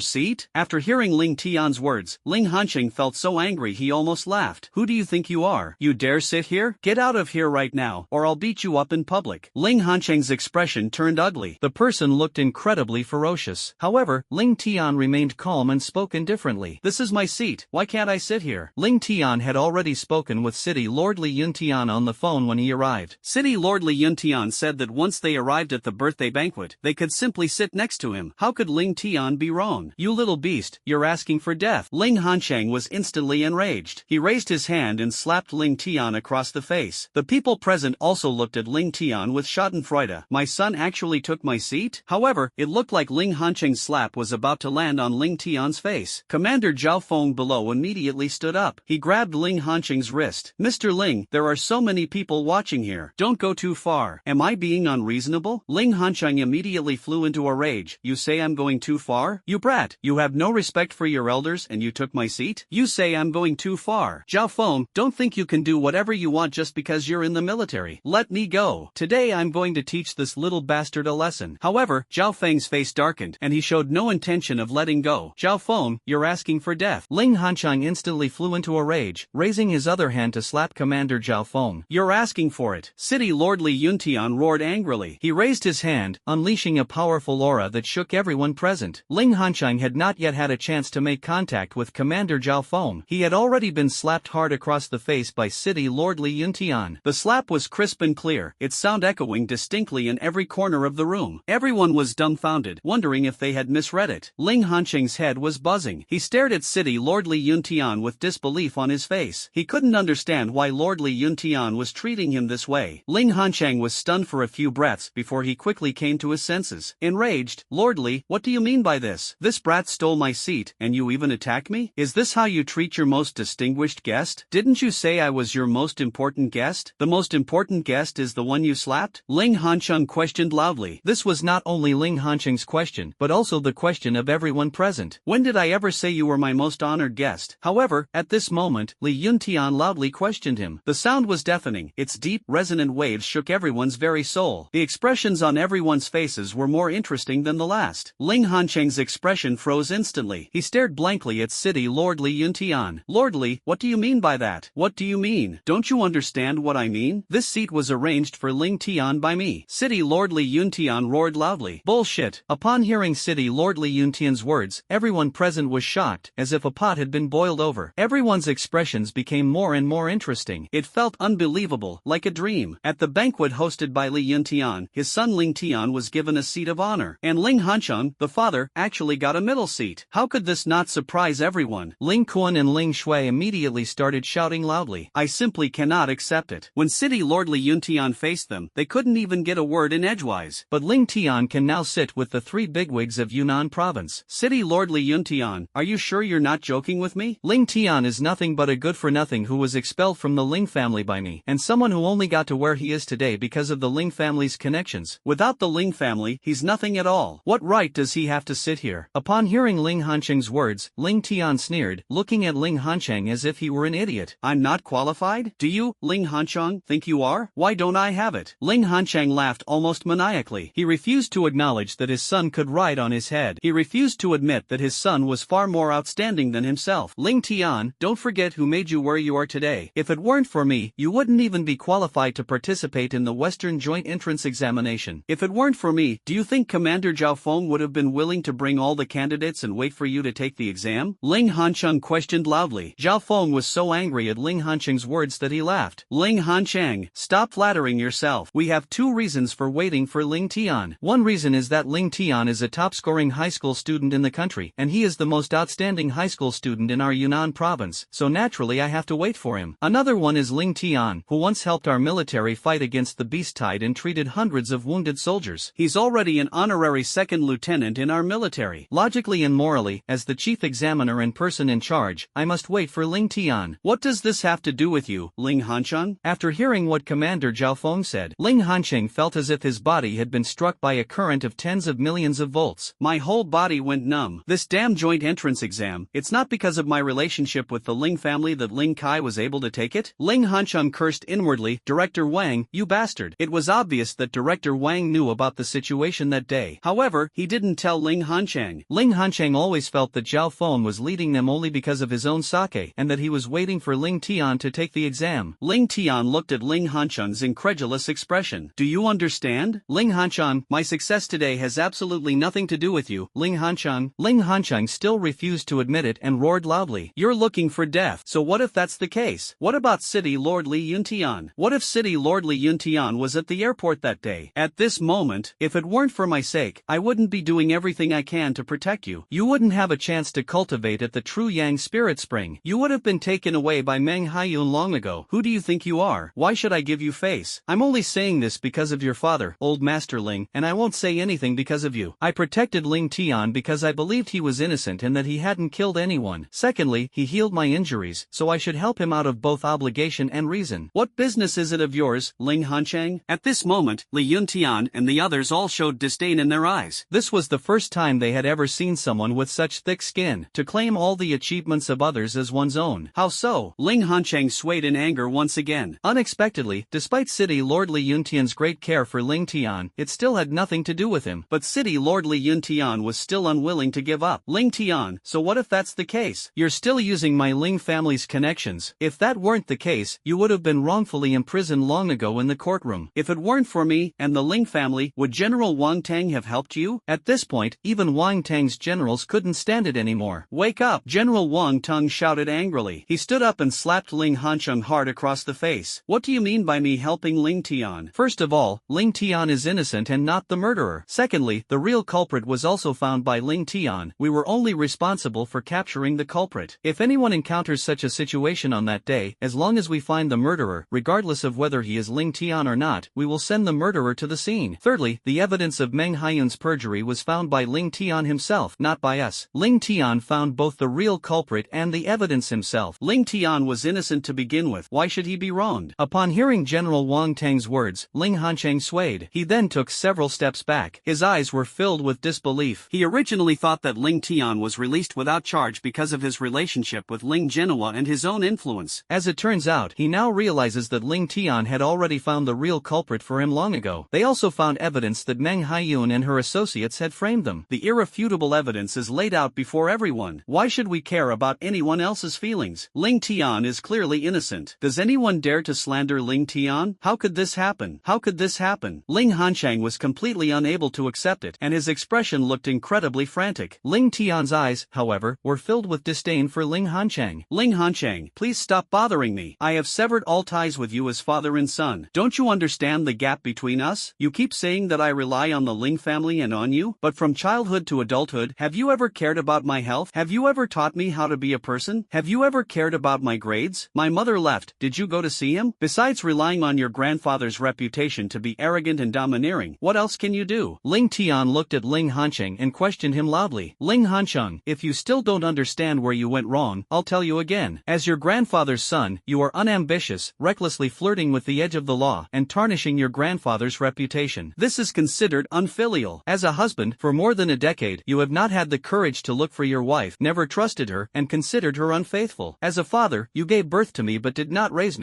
seat?" After hearing Ling Tian's words, Ling Hancheng felt so angry he almost laughed. "Who do you think you are? You dare sit here? Get out of here right now, or I'll beat you up in public." Ling Hancheng's expression turned ugly.
The person looked incredibly ferocious. However, Ling Tian remained calm and spoke indifferently.
"This is my seat, why can't I sit here?"
Ling Tian had already spoken with City Lord Li Yuntian on the phone when he arrived.
City Lord Li Yuntian said that once they arrived at the birthday banquet, they could simply sit next to him. How could Ling Tian be wrong? "You little beast, you're asking for death." Ling Hancheng was instantly enraged. He raised his hand and slapped Ling Tian across the face. The people present also looked at Ling Tian with schadenfreude. My son actually actually took my seat? However, it looked like Ling Hancheng's slap was about to land on Ling Tian's face. Commander Zhao Feng below immediately stood up. He grabbed Ling Hancheng's wrist. Mr. Ling, there are so many people watching here. Don't go too far. Am I being unreasonable? Ling Hancheng immediately flew into a rage. You say I'm going too far? You brat, you have no respect for your elders and you took my seat? You say I'm going too far. Zhao Feng, don't think you can do whatever you want just because you're in the military. Let me go. Today I'm going to teach this little bastard a lesson. However, Zhao Feng's face darkened and he showed no intention of letting go. Zhao Feng, you're asking for death.
Ling Hancheng instantly flew into a rage, raising his other hand to slap Commander Zhao Feng.
You're asking for it. City Lord Li Yuntian roared angrily.
He raised his hand, unleashing a powerful aura that shook everyone present. Ling Hancheng had not yet had a chance to make contact with Commander Zhao Feng. He had already been slapped hard across the face by City Lord Li Yuntian.
The slap was crisp and clear, its sound echoing distinctly in every corner of the room. Everyone was dumbfounded, wondering if they had misread it. Ling Hancheng's head was buzzing. He stared at City Lord Li Yuntian with disbelief on his face. He couldn't understand why Lord Li Yuntian was treating him this way. Ling Hancheng was stunned for a few breaths before he quickly came to his senses. Enraged, Lord Li, what do you mean by this? This brat stole my seat, and you even attack me? Is this how you treat your most distinguished guest? Didn't you say I was your most important guest? The most important guest is the one you slapped? Ling Hancheng questioned loudly.
This was not only Ling Hancheng's question, but also the question of everyone present.
When did I ever say you were my most honored guest? However, at this moment, Li Yuntian loudly questioned him. The sound was deafening. Its deep, resonant waves shook everyone's very soul. The expressions on everyone's faces were more interesting than the last. Ling Hancheng's expression froze instantly. He stared blankly at City Lord Li Yuntian. Lord Li, what do you mean by that? What do you mean? Don't you understand what I mean? This seat was arranged for Ling Tian by me. City Lord Li Yuntian roared loudly.
Bullshit. Upon hearing City Lord Li Yuntian's words, everyone present was shocked, as if a pot had been boiled over. Everyone's expressions became more and more interesting. It felt unbelievable, like a dream. At the banquet hosted by Li Yuntian, his son Ling Tian was given a seat of honor, and Ling Hancheng, the father, actually got a middle seat. How could this not surprise everyone? Ling Kun and Ling Shui immediately started shouting loudly.
I simply cannot accept it. When City Lord Li Yuntian faced them, they couldn't even get a word in edgewise.
But Ling Tian can now sit with the three bigwigs of Yunnan province.
City Lord Li Yuntian, are you sure you're not joking with me?
Ling Tian is nothing but a good-for-nothing who was expelled from the Ling family by me, and someone who only got to where he is today because of the Ling family's connections.
Without the Ling family, he's nothing at all. What right does he have to sit here?
Upon hearing Ling Hancheng's words, Ling Tian sneered, looking at Ling Hancheng as if he were an idiot.
I'm not qualified? Do you, Ling Hancheng, think you are? Why don't I have it? Ling Hancheng laughed almost maniacally. He refused to acknowledge that his son could ride on his head. He refused to admit that his son was far more outstanding than himself. Ling Tian, don't forget who made you where you are today. If it weren't for me, you wouldn't even be qualified to participate in the Western Joint Entrance Examination. If it weren't for me, do you think Commander Zhao Feng would have been willing to bring all the candidates and wait for you to take the exam? Ling Hancheng questioned loudly. Zhao Feng was so angry at Ling Hancheng's words that he laughed. Ling Hancheng, stop flattering yourself. We have two reasons for waiting for Ling Tian.
One reason is that Ling Tian is a top-scoring high school student in the country, and he is the most outstanding high school student in our Yunnan province, so naturally I have to wait for him. Another one is Ling Tian, who once helped our military fight against the beast tide and treated hundreds of wounded soldiers. He's already an honorary second lieutenant in our military. Logically and morally, as the chief examiner and person in charge, I must wait for Ling Tian.
What does this have to do with you, Ling Hancheng?
After hearing what Commander Zhao Feng said, Ling Hancheng felt as if his body had been struck by a current of tens of millions of volts.
My whole body went numb. This damn joint entrance exam, it's not because of my relationship with the Ling family that Ling Kai was able to take it? Ling Hancheng cursed inwardly, Director Wang, you bastard. It was obvious that Director Wang knew about the situation that day. However, he didn't tell Ling Hancheng.
Ling Hancheng always felt that Zhao Feng was leading them only because of his own sake, and that he was waiting for Ling Tian to take the exam.
Ling Tian looked at Ling Hancheng's incredulous expression. Do you understand?
Ling Hancheng, my success today has absolutely nothing to do with you, Ling Hancheng. Ling Hancheng still refused to admit it and roared loudly.
You're looking for death. So what if that's the case? What about City Lord Li Yuntian? What if City Lord Li Yuntian was at the airport that day? At this moment, if it weren't for my sake, I wouldn't be doing everything I can to protect you.
You wouldn't have a chance to cultivate at the True Yang Spirit Spring. You would have been taken away by Meng Haiyun long ago.
Who do you think you are? Why should I give you face?
I'm only saying this because of your father, old old Master Ling, and I won't say anything because of you. I protected Ling Tian because I believed he was innocent and that he hadn't killed anyone. Secondly, he healed my injuries, so I should help him out of both obligation and reason.
What business is it of yours, Ling Hanchang? At this moment, Li Yuntian and the others all showed disdain in their eyes.
This was the first time they had ever seen someone with such thick skin, to claim all the achievements of others as one's own.
How so? Ling Hanchang swayed in anger once again.
Unexpectedly, despite City Lord Li Yuntian's great care for Ling Tian, it still had nothing to do with him.
But City Lord Li Yuntian was still unwilling to give up. Ling Tian, so what if that's the case?
You're still using my Ling family's connections. If that weren't the case, you would have been wrongfully imprisoned long ago in the courtroom.
If it weren't for me and the Ling family, would General Wang Tang have helped you?
At this point, even Wang Tang's generals couldn't stand it anymore.
Wake up! General Wang Tang shouted angrily. He stood up and slapped Ling Hancheng hard across the face. What do you mean by me helping Ling Tian?
First of all, Ling Tian is innocent and not the murderer. Secondly, the real culprit was also found by Ling Tian. We were only responsible for capturing the culprit. If anyone encounters such a situation on that day, as long as we find the murderer, regardless of whether he is Ling Tian or not, we will send the murderer to the scene. Thirdly, the evidence of Meng Haiyun's perjury was found by Ling Tian himself, not by us. Ling Tian found both the real culprit and the evidence himself.
Ling Tian was innocent to begin with. Why should he be wronged?
Upon hearing General Wang Tang's words, Ling Hancheng swayed. He then took several steps back. His eyes were filled with disbelief.
He originally thought that Ling Tian was released without charge because of his relationship with Ling Genoa and his own influence.
As it turns out, he now realizes that Ling Tian had already found the real culprit for him long ago. They also found evidence that Meng Haiyun and her associates had framed them.
The irrefutable evidence is laid out before everyone. Why should we care about anyone else's feelings? Ling Tian is clearly innocent. Does anyone dare to slander Ling Tian? How could this happen? How could this happen? Ling Hancheng was completely unable to accept it, and his expression looked incredibly frantic.
Ling Tian's eyes, however, were filled with disdain for Ling Hancheng.
Ling Hancheng, please stop bothering me. I have severed all ties with you as father and son. Don't you understand the gap between us? You keep saying that I rely on the Ling family and on you, but from childhood to adulthood, have you ever cared about my health? Have you ever taught me how to be a person? Have you ever cared about my grades? My mother left. Did you go to see him? Besides relying on your grandfather's reputation to be arrogant and domineering, what else can you do?
Ling Tian looked at Ling Hancheng and questioned him loudly. Ling Hancheng, if you still don't understand where you went wrong, I'll tell you again. As your grandfather's son, you are unambitious, recklessly flirting with the edge of the law, and tarnishing your grandfather's reputation.
This is considered unfilial.
As a husband, for more than a decade, you have not had the courage to look for your wife, never trusted her, and considered her unfaithful. As a father, you gave birth to me but did not raised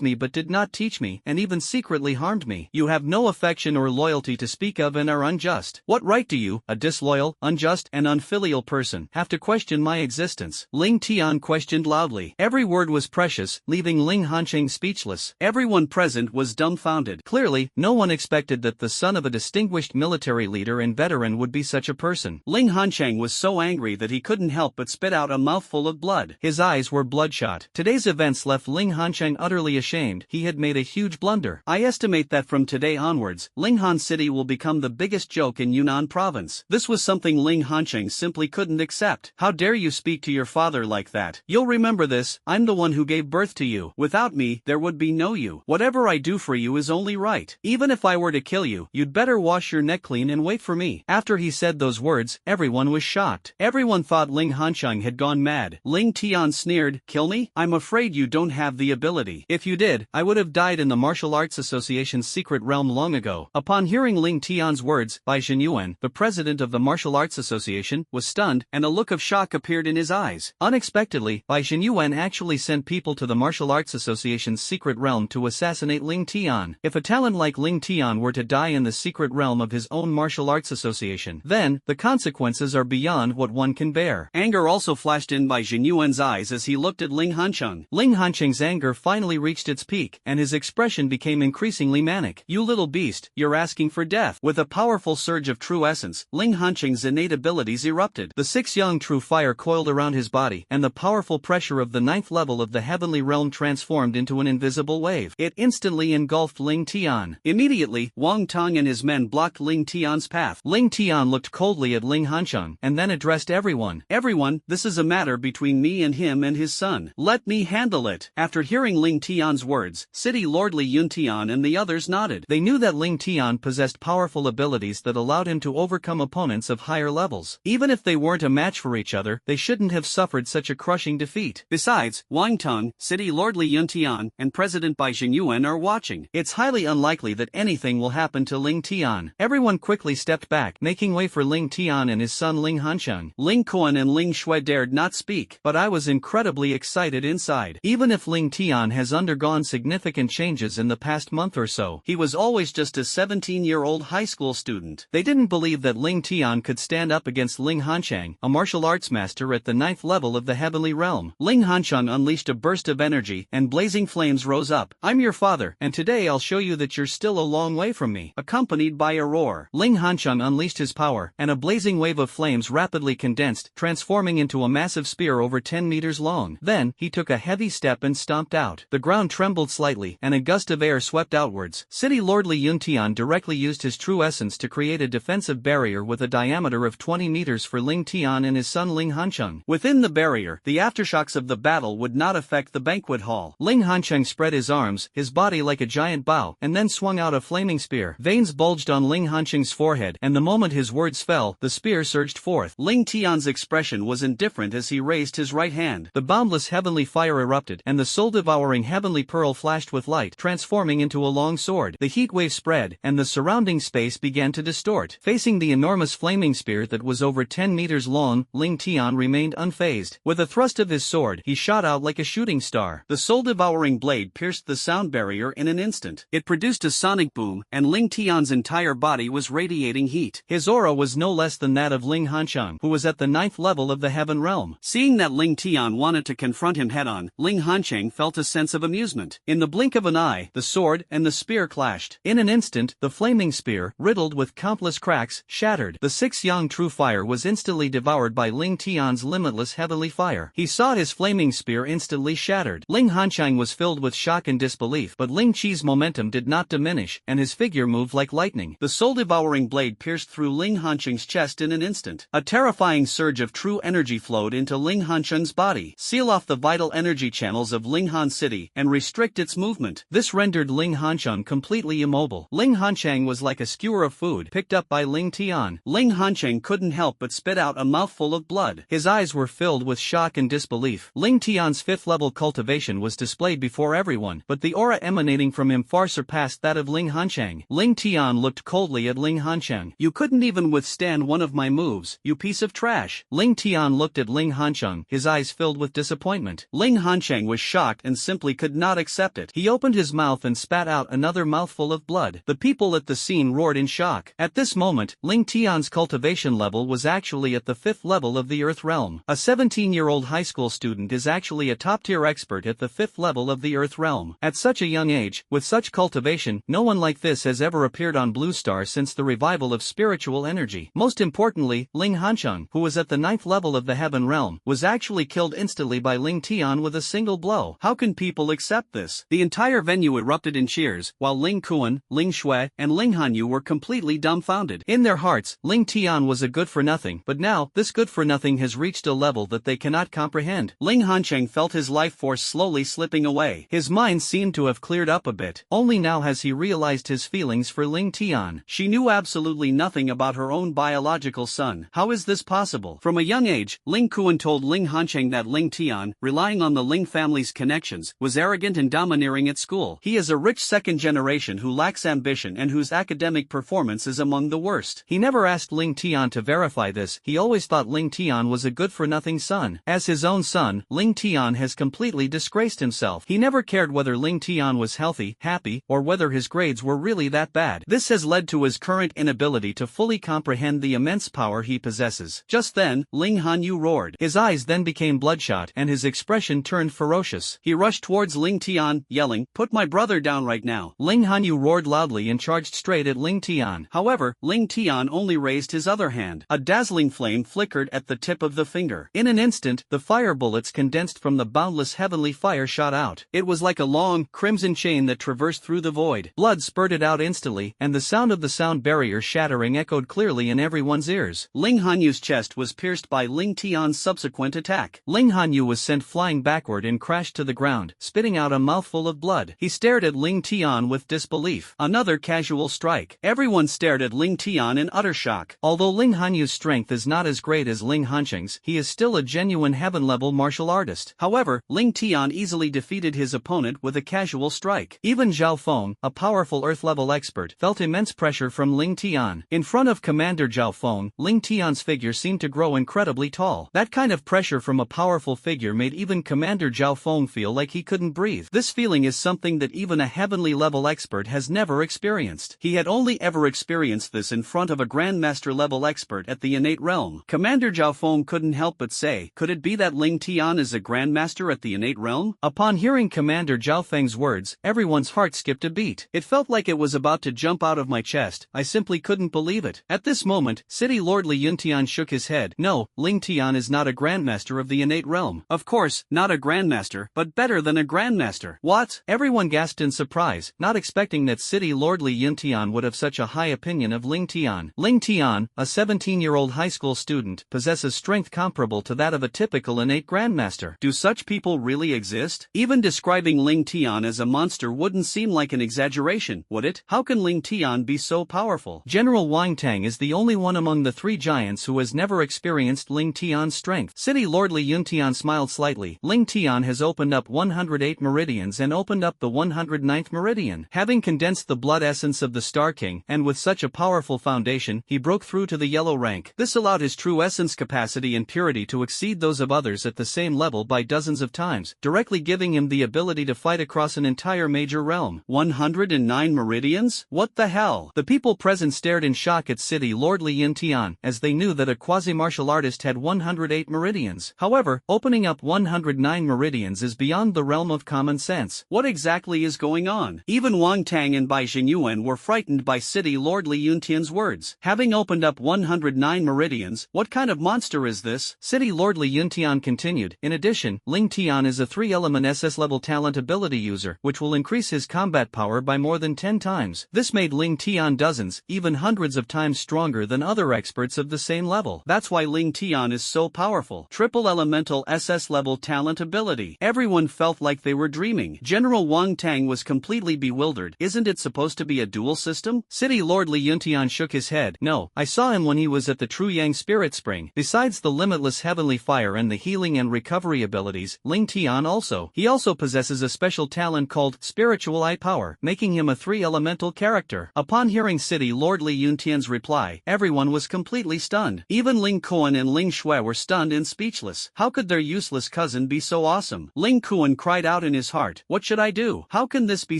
me but did not teach me, and even secretly harmed me. You have no affection or loyalty to speak of and are unjust. What right do you, a disloyal, unjust, and unfilial person, have to question my existence? Ling Tian questioned loudly. Every word was precious, leaving Ling Hancheng speechless.
Everyone present was dumbfounded.
Clearly, no one expected that the son of a distinguished military leader and veteran would be such a person.
Ling Hancheng was so angry that he couldn't help but spit out a mouthful of blood.
His eyes were bloodshot. Today's events left Ling Hancheng utterly ashamed. He had made a huge blunder.
I estimate that from today onwards, Linghan City will become the biggest joke in Yunnan province. This was something Ling Hancheng simply couldn't accept. How dare you speak to your father like that? You'll remember this, I'm the one who gave birth to you. Without me, there would be no you. Whatever I do for you is only right. Even if I were to kill you, you'd better wash your neck clean and wait for me.
After he said those words, everyone was shocked. Everyone thought Ling Hancheng had gone mad.
Ling Tian sneered, kill me? I'm afraid you don't have the ability.
If you did, I would have died in the Martial Arts Association's secret realm long ago. Upon hearing Ling Tian's words, Bai Zhenyuan, the president of the Martial Arts Association, was stunned, and a look of shock appeared in his eyes. Unexpectedly, Bai Zhenyuan actually sent people to the Martial Arts Association's secret realm to assassinate Ling Tian. If a talent like Ling Tian were to die in the secret realm of his own Martial Arts Association, then, the consequences are beyond what one can bear.
Anger also flashed in Bai Zhenyuan's eyes as he looked at Ling Hancheng.
Ling Hancheng's anger finally reached its peak, and his expression became increasingly manic. You little beast, you're asking for death. With a powerful surge of true essence, Ling Hancheng's innate abilities erupted. The 6 young true fire coiled around his body, and the powerful pressure of the 9th level of the heavenly realm transformed into an invisible wave. It instantly engulfed Ling Tian.
Immediately, Wang Tang and his men blocked Ling Tian's path.
Ling Tian looked coldly at Ling Hancheng, and then addressed everyone.
Everyone, this is a matter between me and him and his son. Let me handle it. After hearing Ling Tian's words, City Lord Li Yuntian and the others nodded.
They knew that Ling Ling Tian possessed powerful abilities that allowed him to overcome opponents of higher levels. Even if they weren't a match for each other, they shouldn't have suffered such a crushing defeat.
Besides, Wang Tong, City Lord Li Yuntian, and President Bai Xingyuan are watching.
It's highly unlikely that anything will happen to Ling Tian. Everyone quickly stepped back, making way for Ling Tian and his son Ling Hansheng.
Ling Kuan and Ling Shui dared not speak,
but I was incredibly excited inside. Even if Ling Tian has undergone significant changes in the past month or so,
he was always just a 17-year-old high school student.
They didn't believe that Ling Tian could stand up against Ling Hansheng, a martial arts master at the 9th level of the heavenly realm.
Ling Hansheng unleashed a burst of energy, and blazing flames rose up.
"I'm your father, and today I'll show you that you're still a long way from me,"
accompanied by a roar.
Ling Hansheng unleashed his power, and a blazing wave of flames rapidly condensed, transforming into a massive spear over 10 meters long. Then, he took a heavy step and stomped out. The ground trembled slightly, and a gust of air swept outwards. City Lord Li Yuntian directly used his true essence to create a defensive barrier with a diameter of 20 meters for Ling Tian and his son Ling Hansheng.
Within the barrier, the aftershocks of the battle would not affect the banquet hall.
Ling Hansheng spread his arms, his body like a giant bow, and then swung out a flaming spear. Veins bulged on Ling Hansheng's forehead, and the moment his words fell, the spear surged forth.
Ling Tian's expression was indifferent as he raised his right hand.
The boundless heavenly fire erupted, and the soul-devouring heavenly pearl flashed with light, transforming into a long sword. The heat wave spread, and the surrounding space began to distort. Facing the enormous flaming spear that was over 10 meters long, Ling Tian remained unfazed. With a thrust of his sword, he shot out like a shooting star.
The soul-devouring blade pierced the sound barrier in an instant. It produced a sonic boom, and Ling Tian's entire body was radiating heat.
His aura was no less than that of Ling Hansheng, who was at the 9th level of the heaven realm.
Seeing that Ling Tian wanted to confront him head-on, Ling Hansheng felt a sense of amusement. In the blink of an eye, the sword and the spear clashed.
In an instant, the flaming spear, riddled with countless cracks, shattered. The 6-yang true fire was instantly devoured by Ling Tian's limitless heavenly fire. He saw his flaming spear instantly shattered. Ling Hansheng was filled with shock and disbelief, but Ling Qi's momentum did not diminish, and his figure moved like lightning.
The soul-devouring blade pierced through Ling Hansheng's chest in an instant. A terrifying surge of true energy flowed into Ling Hansheng's body. Seal off the vital energy channels of Ling Han City and restrict its movement.
This rendered Ling Hansheng completely immobile. Ling Hansheng was like a skewer of food picked up by Ling Tian.
Ling Hansheng couldn't help but spit out a mouthful of blood.
His eyes were filled with shock and disbelief. Ling Tian's 5th level cultivation was displayed before everyone, but the aura emanating from him far surpassed that of Ling Hansheng. Ling Tian looked coldly at Ling Hansheng.
"You couldn't even withstand one of my moves, you piece of trash."
Ling Tian looked at Ling Hansheng, his eyes filled with disappointment.
Ling Hansheng was shocked and simply could not accept it.
He opened his mouth and spat out another mouthful of blood. The people at the scene roared in shock. At this moment, Ling Tian's cultivation level was actually at the 5th level of the Earth realm. A 17-year-old high school student is actually a top-tier expert at the 5th level of the Earth realm. At such a young age, with such cultivation, no one like this has ever appeared on Blue Star since the revival of spiritual energy. Most importantly, Ling Hansheng, who was at the 9th level of the heaven realm, was actually killed instantly by Ling Tian with a single blow.
How can people accept this? The entire venue erupted in cheers, while Ling Kuan, Ling Shui, and Ling Hanyu were completely dumbfounded.
In their hearts, Ling Tian was a good-for-nothing, but now, this good-for-nothing has reached a level that they cannot comprehend.
Ling Hansheng felt his life force slowly slipping away.
His mind seemed to have cleared up a bit. Only now has he realized his feelings for Ling Tian.
She knew absolutely nothing about her own biological son. How is this possible? From a young age, Ling Kuan told Ling Hansheng that Ling Tian, relying on the Ling family's connections, was arrogant and domineering at school. He is a rich second generation who lacks ambition and whose academic performance is among the worst.
He never asked Ling Tian to verify this. He always thought Ling Tian was a good-for-nothing son. As his own son, Ling Tian has completely disgraced himself. He never cared whether Ling Tian was healthy, happy, or whether his grades were really that bad. This has led to his current inability to fully comprehend the immense power he possesses. Just then, Ling Hanyu roared. His eyes then became bloodshot, and his expression turned ferocious.
He rushed towards Ling Tian, yelling, "Put my brother down right now."
Ling Hanyu roared loudly and charged straight at Ling Tian.
However, Ling Tian only raised his other hand. A dazzling flame flickered at the tip of the finger.
In an instant, the fire bullets condensed from the boundless heavenly fire shot out. It was like a long, crimson chain that traversed through the void. Blood spurted out instantly, and the sound of the sound barrier shattering echoed clearly in everyone's ears.
Ling Hanyu's chest was pierced by Ling Tian's subsequent attack.
Ling Hanyu was sent flying backward and crashed to the ground, spitting out a mouthful of blood. He stared at Ling Tian with disbelief.
Another Another casual strike. Everyone stared at Ling Tian in utter shock.
Although Ling Hanyu's strength is not as great as Ling Hanqing's, he is still a genuine heaven-level martial artist.
However, Ling Tian easily defeated his opponent with a casual strike.
Even Zhao Feng, a powerful earth-level expert, felt immense pressure from Ling Tian. In front of Commander Zhao Feng, Ling Tian's figure seemed to grow incredibly tall. That kind of pressure from a powerful figure made even Commander Zhao Feng feel like he couldn't breathe. This feeling is something that even a heavenly-level expert has never experienced. He had only ever experienced this in front of a Grandmaster-level expert at the innate realm. Commander Zhao Feng couldn't help but say, could it be that Ling Tian is a Grandmaster at the innate realm? Upon hearing Commander Zhao Feng's words, everyone's heart skipped a beat.
It felt like it was about to jump out of my chest. I simply couldn't believe it. At this moment, City Lord Li Yuntian shook his head.
No, Ling Tian is not a Grandmaster of the innate realm.
Of course, not a Grandmaster, but better than a Grandmaster.
What? Everyone gasped in surprise, not expecting that City Lord Li Yuntian would have such a high opinion of Ling Tian. Ling Tian, a 17-year-old high school student, possesses strength comparable to that of a typical innate Grandmaster.
Do such people really exist? Even describing Ling Tian as a monster wouldn't seem like an exaggeration, would it? How can Ling Tian be so powerful?
General Wang Tang is the only one among the three giants who has never experienced Ling Tian's strength. City Lord Li Yuntian smiled slightly. Ling Tian has opened up 108 meridians and opened up the 109th meridian. Having condensed the blood essence of the Star King, and with such a powerful foundation, he broke through to the yellow rank. This allowed his true essence capacity and purity to exceed those of others at the same level by dozens of times, directly giving him the ability to fight across an entire major realm.
109 meridians? What the hell?
The people present stared in shock at City Lord Li Yuntian, as they knew that a quasi-martial artist had 108 meridians. However, opening up 109 meridians is beyond the realm of common sense.
What exactly is going on? Even Wang Tang and Bai Xingyuan were frightened by City Lord Li Yuntian's words. Having opened up 109 meridians, what kind of monster is this?
City Lord Li Yuntian continued. In addition, Ling Tian is a 3-element SS level talent ability user, which will increase his combat power by more than 10 times. This made Ling Tian dozens, even hundreds of times stronger than other experts of the same level.
That's why Ling Tian is so powerful. Triple elemental SS level talent ability. Everyone felt like they were dreaming. General Wang Tang was completely bewildered. Isn't it supposed to be a dual system?
City Lord Li Yuntian shook his head. No, I saw him when he was at the True Yang Spirit Spring. Besides the limitless heavenly fire and the healing and recovery abilities, Ling Tian he also possesses a special talent called Spiritual Eye Power, making him a 3-elemental character. Upon hearing City Lord Li Yuntian's reply, everyone was completely stunned. Even Ling Kuan and Ling Shui were stunned and speechless. How could their useless cousin be so awesome? Ling Kuan cried out in his heart, what should I do? How can this be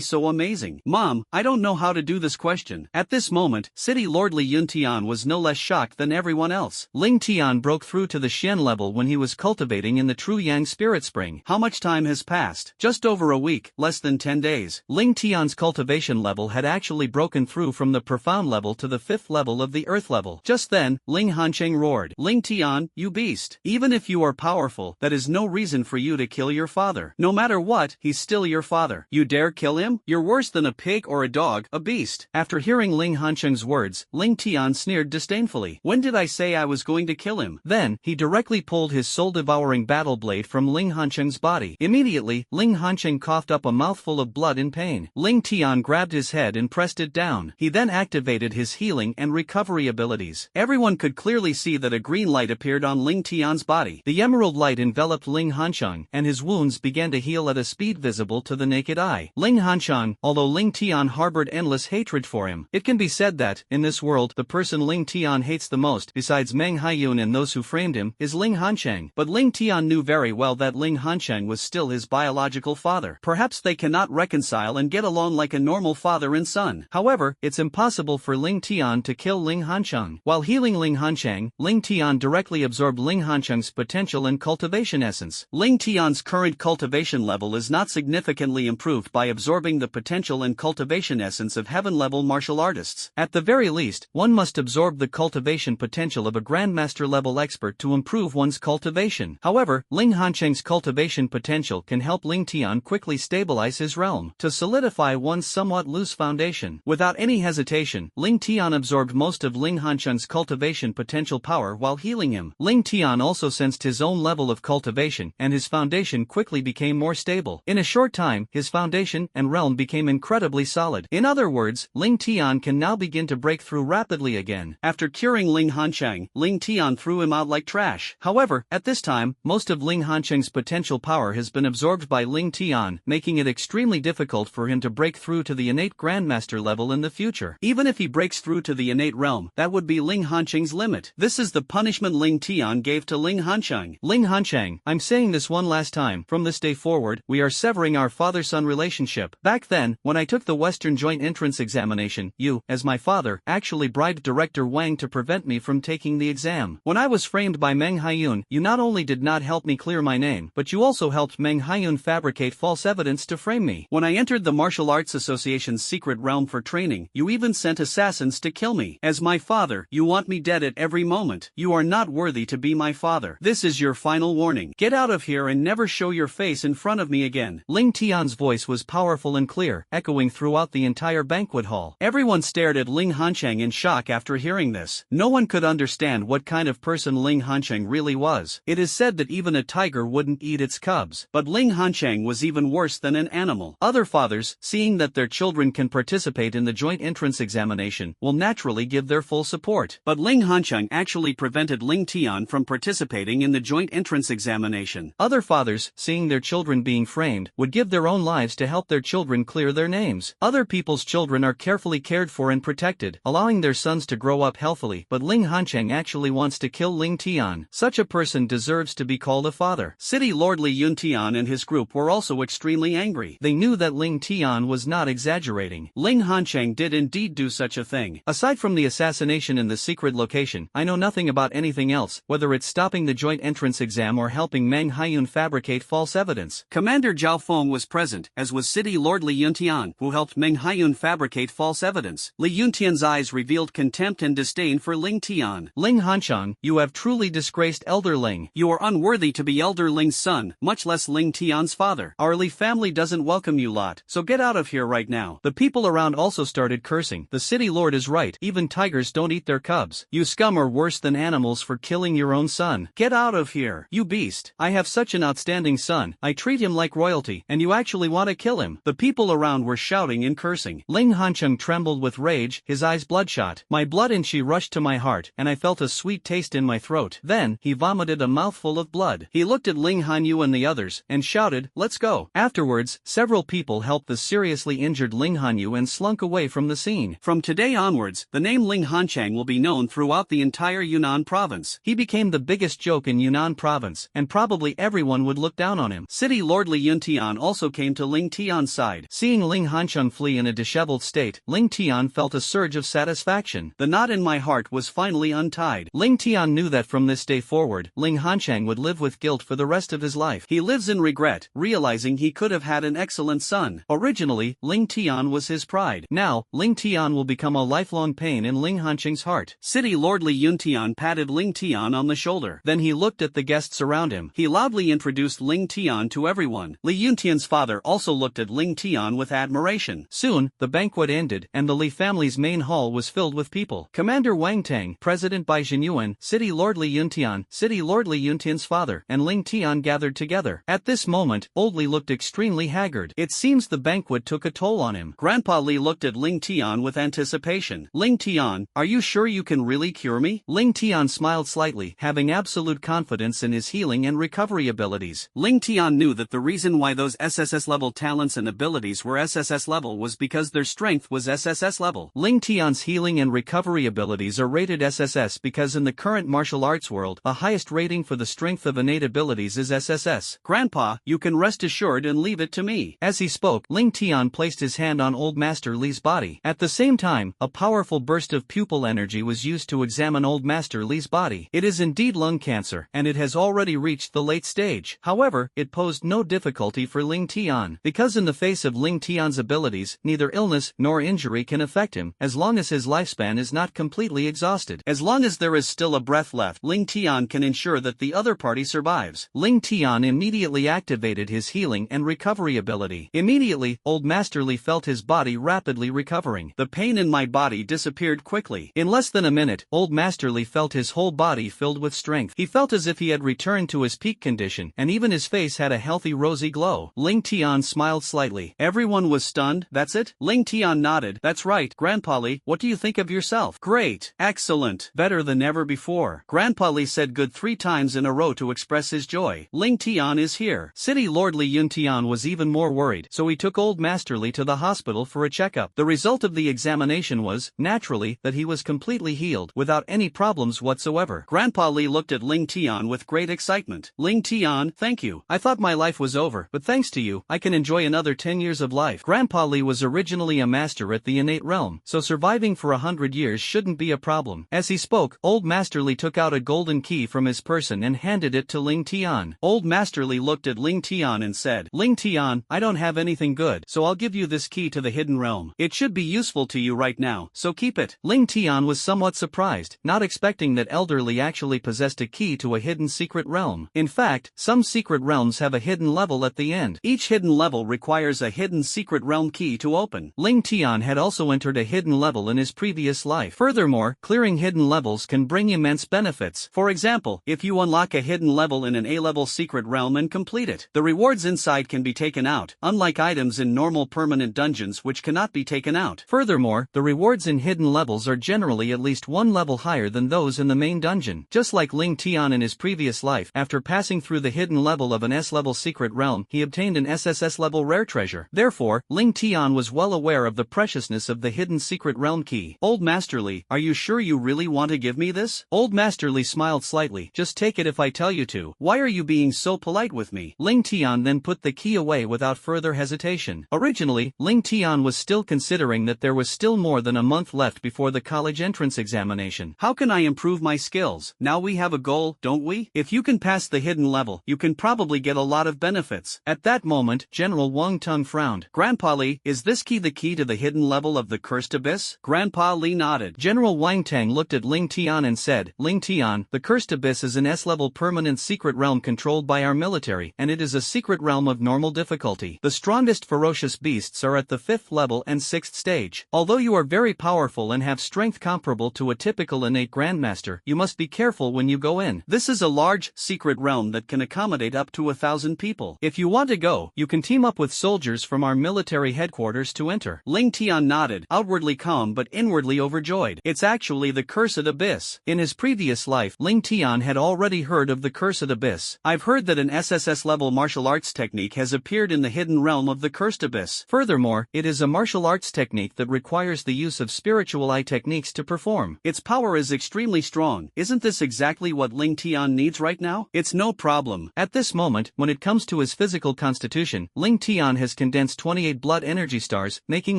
so amazing? Mom, I don't know how to do this question. At this moment, City Lord Li Yuntian was no less shocked than everyone else. Ling Tian broke through to the Xian level when he was cultivating in the True Yang Spirit Spring.
How much time has passed? Just over a week, less than 10 days.
Ling Tian's cultivation level had actually broken through from the profound level to the 5th level of the earth level.
Just then, Ling Hanqing roared, Ling Tian, you beast. Even if you are powerful, that is no reason for you to kill your father. No matter what, he's still your father. You dare kill him? You're worse than a pig or a dog, a beast.
After hearing Ling Hanqing's words, Ling Tian sneered disdainfully.
When did I say I was going to kill him?
Then, he directly pulled his soul-devouring battle blade from Ling Hanqing's body. Immediately, Ling Hanqing coughed up a mouthful of blood in pain. Ling Tian grabbed his head and pressed it down. He then activated his healing and recovery abilities. Everyone could clearly see that a green light appeared on Ling Tian's body. The emerald light enveloped Ling Hanqing, and his wounds began to heal at a speed visible to the naked eye. Ling Hanqing, although Ling Tian harbored endless hatred for him, it can be said that, in this world, the person Ling Tian hates the most, besides Meng Haiyun and those who framed him, is Ling Hanqing. But Ling Tian knew very well that Ling Hanqing was still his biological father. Perhaps they cannot reconcile and get along like a normal father and son. However, it's impossible for Ling Tian to kill Ling Hanqing. While healing Ling Hanqing, Ling Tian directly absorbed Ling Hanqing's potential and cultivation essence. Ling Tian's current cultivation level is not significantly improved by absorbing the potential and cultivation essence of heaven-level martial artists. At the very least, one must absorb the cultivation potential of a Grandmaster-level expert to improve one's cultivation. However, Ling Hanqing's cultivation potential can help Ling Tian quickly stabilize his realm, to solidify one's somewhat loose foundation. Without any hesitation, Ling Tian absorbed most of Ling Hanqing's cultivation potential power while healing him. Ling Tian also sensed his own level of cultivation, and his foundation quickly became more stable. In a short time, his foundation and realm became incredibly solid. In other words, Ling Tian can now begin to break through rapidly again.
After curing Ling Hancheng, Ling Tian threw him out like trash.
However, at this time, most of Ling Hancheng's potential power has been absorbed by Ling Tian, making it extremely difficult for him to break through to the innate Grandmaster level in the future.
Even if he breaks through to the innate realm, that would be Ling Hancheng's limit. This is the punishment Ling Tian gave to Ling Hancheng.
Ling Hancheng, I'm saying this one last time, from this day forward, we are severing our father-son relationship. Back then, when I took the Western Joint Entrance examination, you, as my father, actually bribed Director Wang to prevent me from taking the exam. When I was framed by Meng Haiyun, you not only did not help me clear my name, but you also helped Meng Haiyun fabricate false evidence to frame me.
When I entered the Martial Arts Association's secret realm for training, you even sent assassins to kill me. As my father, you want me dead at every moment. You are not worthy to be my father. This is your final warning. Get out of here and never show your face in front of me again.
Ling Tian's voice was powerful and clear, echoing throughout the entire banquet hall.
Everyone stared at Ling Hancheng in shock after hearing this. No one could understand what kind of person Ling Hancheng really was. It is said that even a tiger wouldn't eat its cubs. But Ling Hancheng was even worse than an animal. Other fathers, seeing that their children can participate in the joint entrance examination, will naturally give their full support. But Ling Hancheng actually prevented Ling Tian from participating in the joint entrance examination.
Other fathers, seeing their children being framed, would give their own lives to help their children clear their names. Other people's children are carefully cared for and protected, allowing their sons to grow up healthily. But Ling Hancheng actually wants to kill Ling Tian. Such a person deserves to be called a father.
City Lord Li Yuntian and his group were also extremely angry.
They knew that Ling Tian was not exaggerating.
Ling Hancheng did indeed do such a thing.
Aside from the assassination in the secret location, I know nothing about anything else, whether it's stopping the joint entrance exam or helping Meng Haiyun fabricate false evidence.
Commander Zhao Feng was present, as was City Lord Li Yuntian, who helped Meng Haiyun fabricate false evidence. Li Yuntian's eyes revealed contempt and disdain for Ling Tian.
Ling Hancheng, you have truly disgraced Elder Ling.
You are unworthy to be Elder Ling's son, much less Ling Tian's father. Our Li family doesn't welcome you lot, so get out of here right now.
The people around also started cursing. The city lord is right, even tigers don't eat their cubs. You scum are worse than animals for killing your own son.
Get out of here, you beast.
I have such an outstanding son, I treat him like royalty, and you actually want to kill him.
The people around were shouting and cursing.
Ling Hancheng trembled with rage, his eyes bloodshot. My blood and she rushed to my heart, and I felt a sweet taste in my throat. Then, he vomited a mouthful of blood. He looked at Ling Hanyu and the others, and shouted, let's go. Afterwards, several people helped the seriously injured Ling Hanyu and slunk away from the scene.
From today onwards, the name Ling Hancheng will be known throughout the entire Yunnan province.
He became the biggest joke in Yunnan province, and probably everyone would look down on him.
City Lord Li Yuntian also came to Ling Tian's side.
Seeing Ling Hancheng flee in a disheveled state, Ling Tian felt a surge of satisfaction.
The knot in my heart was finally untied.
Ling Tian knew that from this day forward, Ling Hancheng would live with guilt for the rest of his life.
He lives in regret, realizing he could have had an excellent son.
Originally, Ling Tian was his pride. Now, Ling Tian will become a lifelong pain in Ling Hancheng's heart.
City Lord Li Yuntian patted Ling Tian on the shoulder.
Then he looked at the guests around him.
He loudly introduced Ling Tian to everyone. Li Yuntian's father also looked at Ling Tian with admiration.
Soon, the banquet ended, and the Li family's main hall was filled with people. Commander Wang Tang, President Bai Jinyuan, City Lord Li Yuntian, City Lord Li Yuntian's father, and Ling Tian gathered together. At this moment, Old Li looked extremely haggard. It seems the banquet took a toll on him.
Grandpa Li looked at Ling Tian with anticipation. Ling Tian, are you sure you can really cure me?
Ling Tian smiled slightly, having absolute confidence in his healing and recovery abilities.
Ling Tian knew that the reason why those SSS level talents and abilities were SSS level was because their strength was SSS level.
Ling Tian's healing and recovery abilities are rated SSS because in the current martial arts world, the highest rating for the strength of innate abilities is SSS.
Grandpa, you can rest assured and leave it to me.
As he spoke, Ling Tian placed his hand on Old Master Li's body. At the same time, a powerful burst of pupil energy was used to examine Old Master Li's body. It is indeed lung cancer, and it has already reached the late stage. However, it posed no difficulty for Ling Tian, because in the face of Ling Tian's abilities, neither illness nor injury can affect him, as long as his lifespan is not completely exhausted.
As long as there is still a breath left, Ling Tian can ensure that the other party survives.
Ling Tian immediately activated his healing and recovery ability. Immediately, Old Master Li felt his body rapidly recovering.
The pain in my body disappeared quickly.
In less than a minute, Old Master Li felt his whole body filled with strength. He felt as if he had returned to his peak condition, and even his face had a healthy rosy glow. Ling Tian smiled slightly.
Everyone was stunned. That's it. it? Ling Tian nodded. That's right, Grandpa Li, what do you think of yourself? Great. Excellent. Better than ever before. Grandpa Li said good 3 times in a row to express his joy. Ling Tian is here. City Lord Li Yuntian was even more worried, so he took old Master Li to the hospital for a checkup. The result of the examination was, naturally, that he was completely healed, without any problems whatsoever. Grandpa Li looked at Ling Tian with great excitement. Ling Tian, thank you. I thought my life was over, but thanks to you, I can enjoy another 10 years of life. Grandpa Li was originally a master at the innate realm, so surviving for 100 years shouldn't be a problem. As he spoke, old Master Li took out a golden key from his person and handed it to Ling Tian. Old Master Li looked at Ling Tian and said, Ling Tian, I don't have anything good, so I'll give you this key to the hidden realm. It should be useful to you right now, so keep it. Ling Tian was somewhat surprised, not expecting that Elder Li actually possessed a key to a hidden secret realm. In fact, some secret realms have a hidden level at the end. Each hidden level requires a hidden secret realm key to open. Ling Tian had also entered a hidden level in his previous life. Furthermore, clearing hidden levels can bring immense benefits. For example, if you unlock a hidden level in an A-level secret realm and complete it, the rewards inside can be taken out, unlike items in normal permanent dungeons which cannot be taken out. Furthermore, the rewards in hidden levels are generally at least 1 level higher than those in the main dungeon. Just like Ling Tian in his previous life, after passing through the hidden level of an S-level secret realm, he obtained an SSS level rare treasure. Therefore, Ling Tian was well aware of the preciousness of the hidden secret realm key. Old Master Li, are you sure you really want to give me this? Old Master Li smiled slightly. Just take it if I tell you to. Why are you being so polite with me? Ling Tian then put the key away without further hesitation. Originally, Ling Tian was still considering that there was still more than a month left before the college entrance examination. How can I improve my skills? Now we have a goal, don't we? If you can pass the hidden level, you can probably get a lot of benefits. At that moment, General Wang Tung frowned. Grandpa Li, is this key the key to the hidden level of the cursed abyss? Grandpa Li nodded. General Wang Tang looked at Ling Tian and said, Ling Tian, the cursed abyss is an S-level permanent secret realm controlled by our military, and it is a secret realm of normal difficulty. The strongest ferocious beasts are at the 5th level and 6th stage. Although you are very powerful and have strength comparable to a typical innate grandmaster, you must be careful when you go in. This is a large, secret realm that can accommodate up to 1,000 people. If you want to go, you can team up with soldiers from our military headquarters to enter. Ling Tian nodded, outwardly calm but inwardly overjoyed. It's actually the cursed abyss. In his previous life, Ling Tian had already heard of the cursed abyss. I've heard that an SSS level martial arts technique has appeared in the hidden realm of the cursed abyss. Furthermore, it is a martial arts technique that requires the use of spiritual eye techniques to perform. Its power is extremely strong. Isn't this exactly what Ling Tian needs right now? It's no problem. At this moment, when it comes to his physical constitution, Ling Tian has condensed 28 blood energy stars, making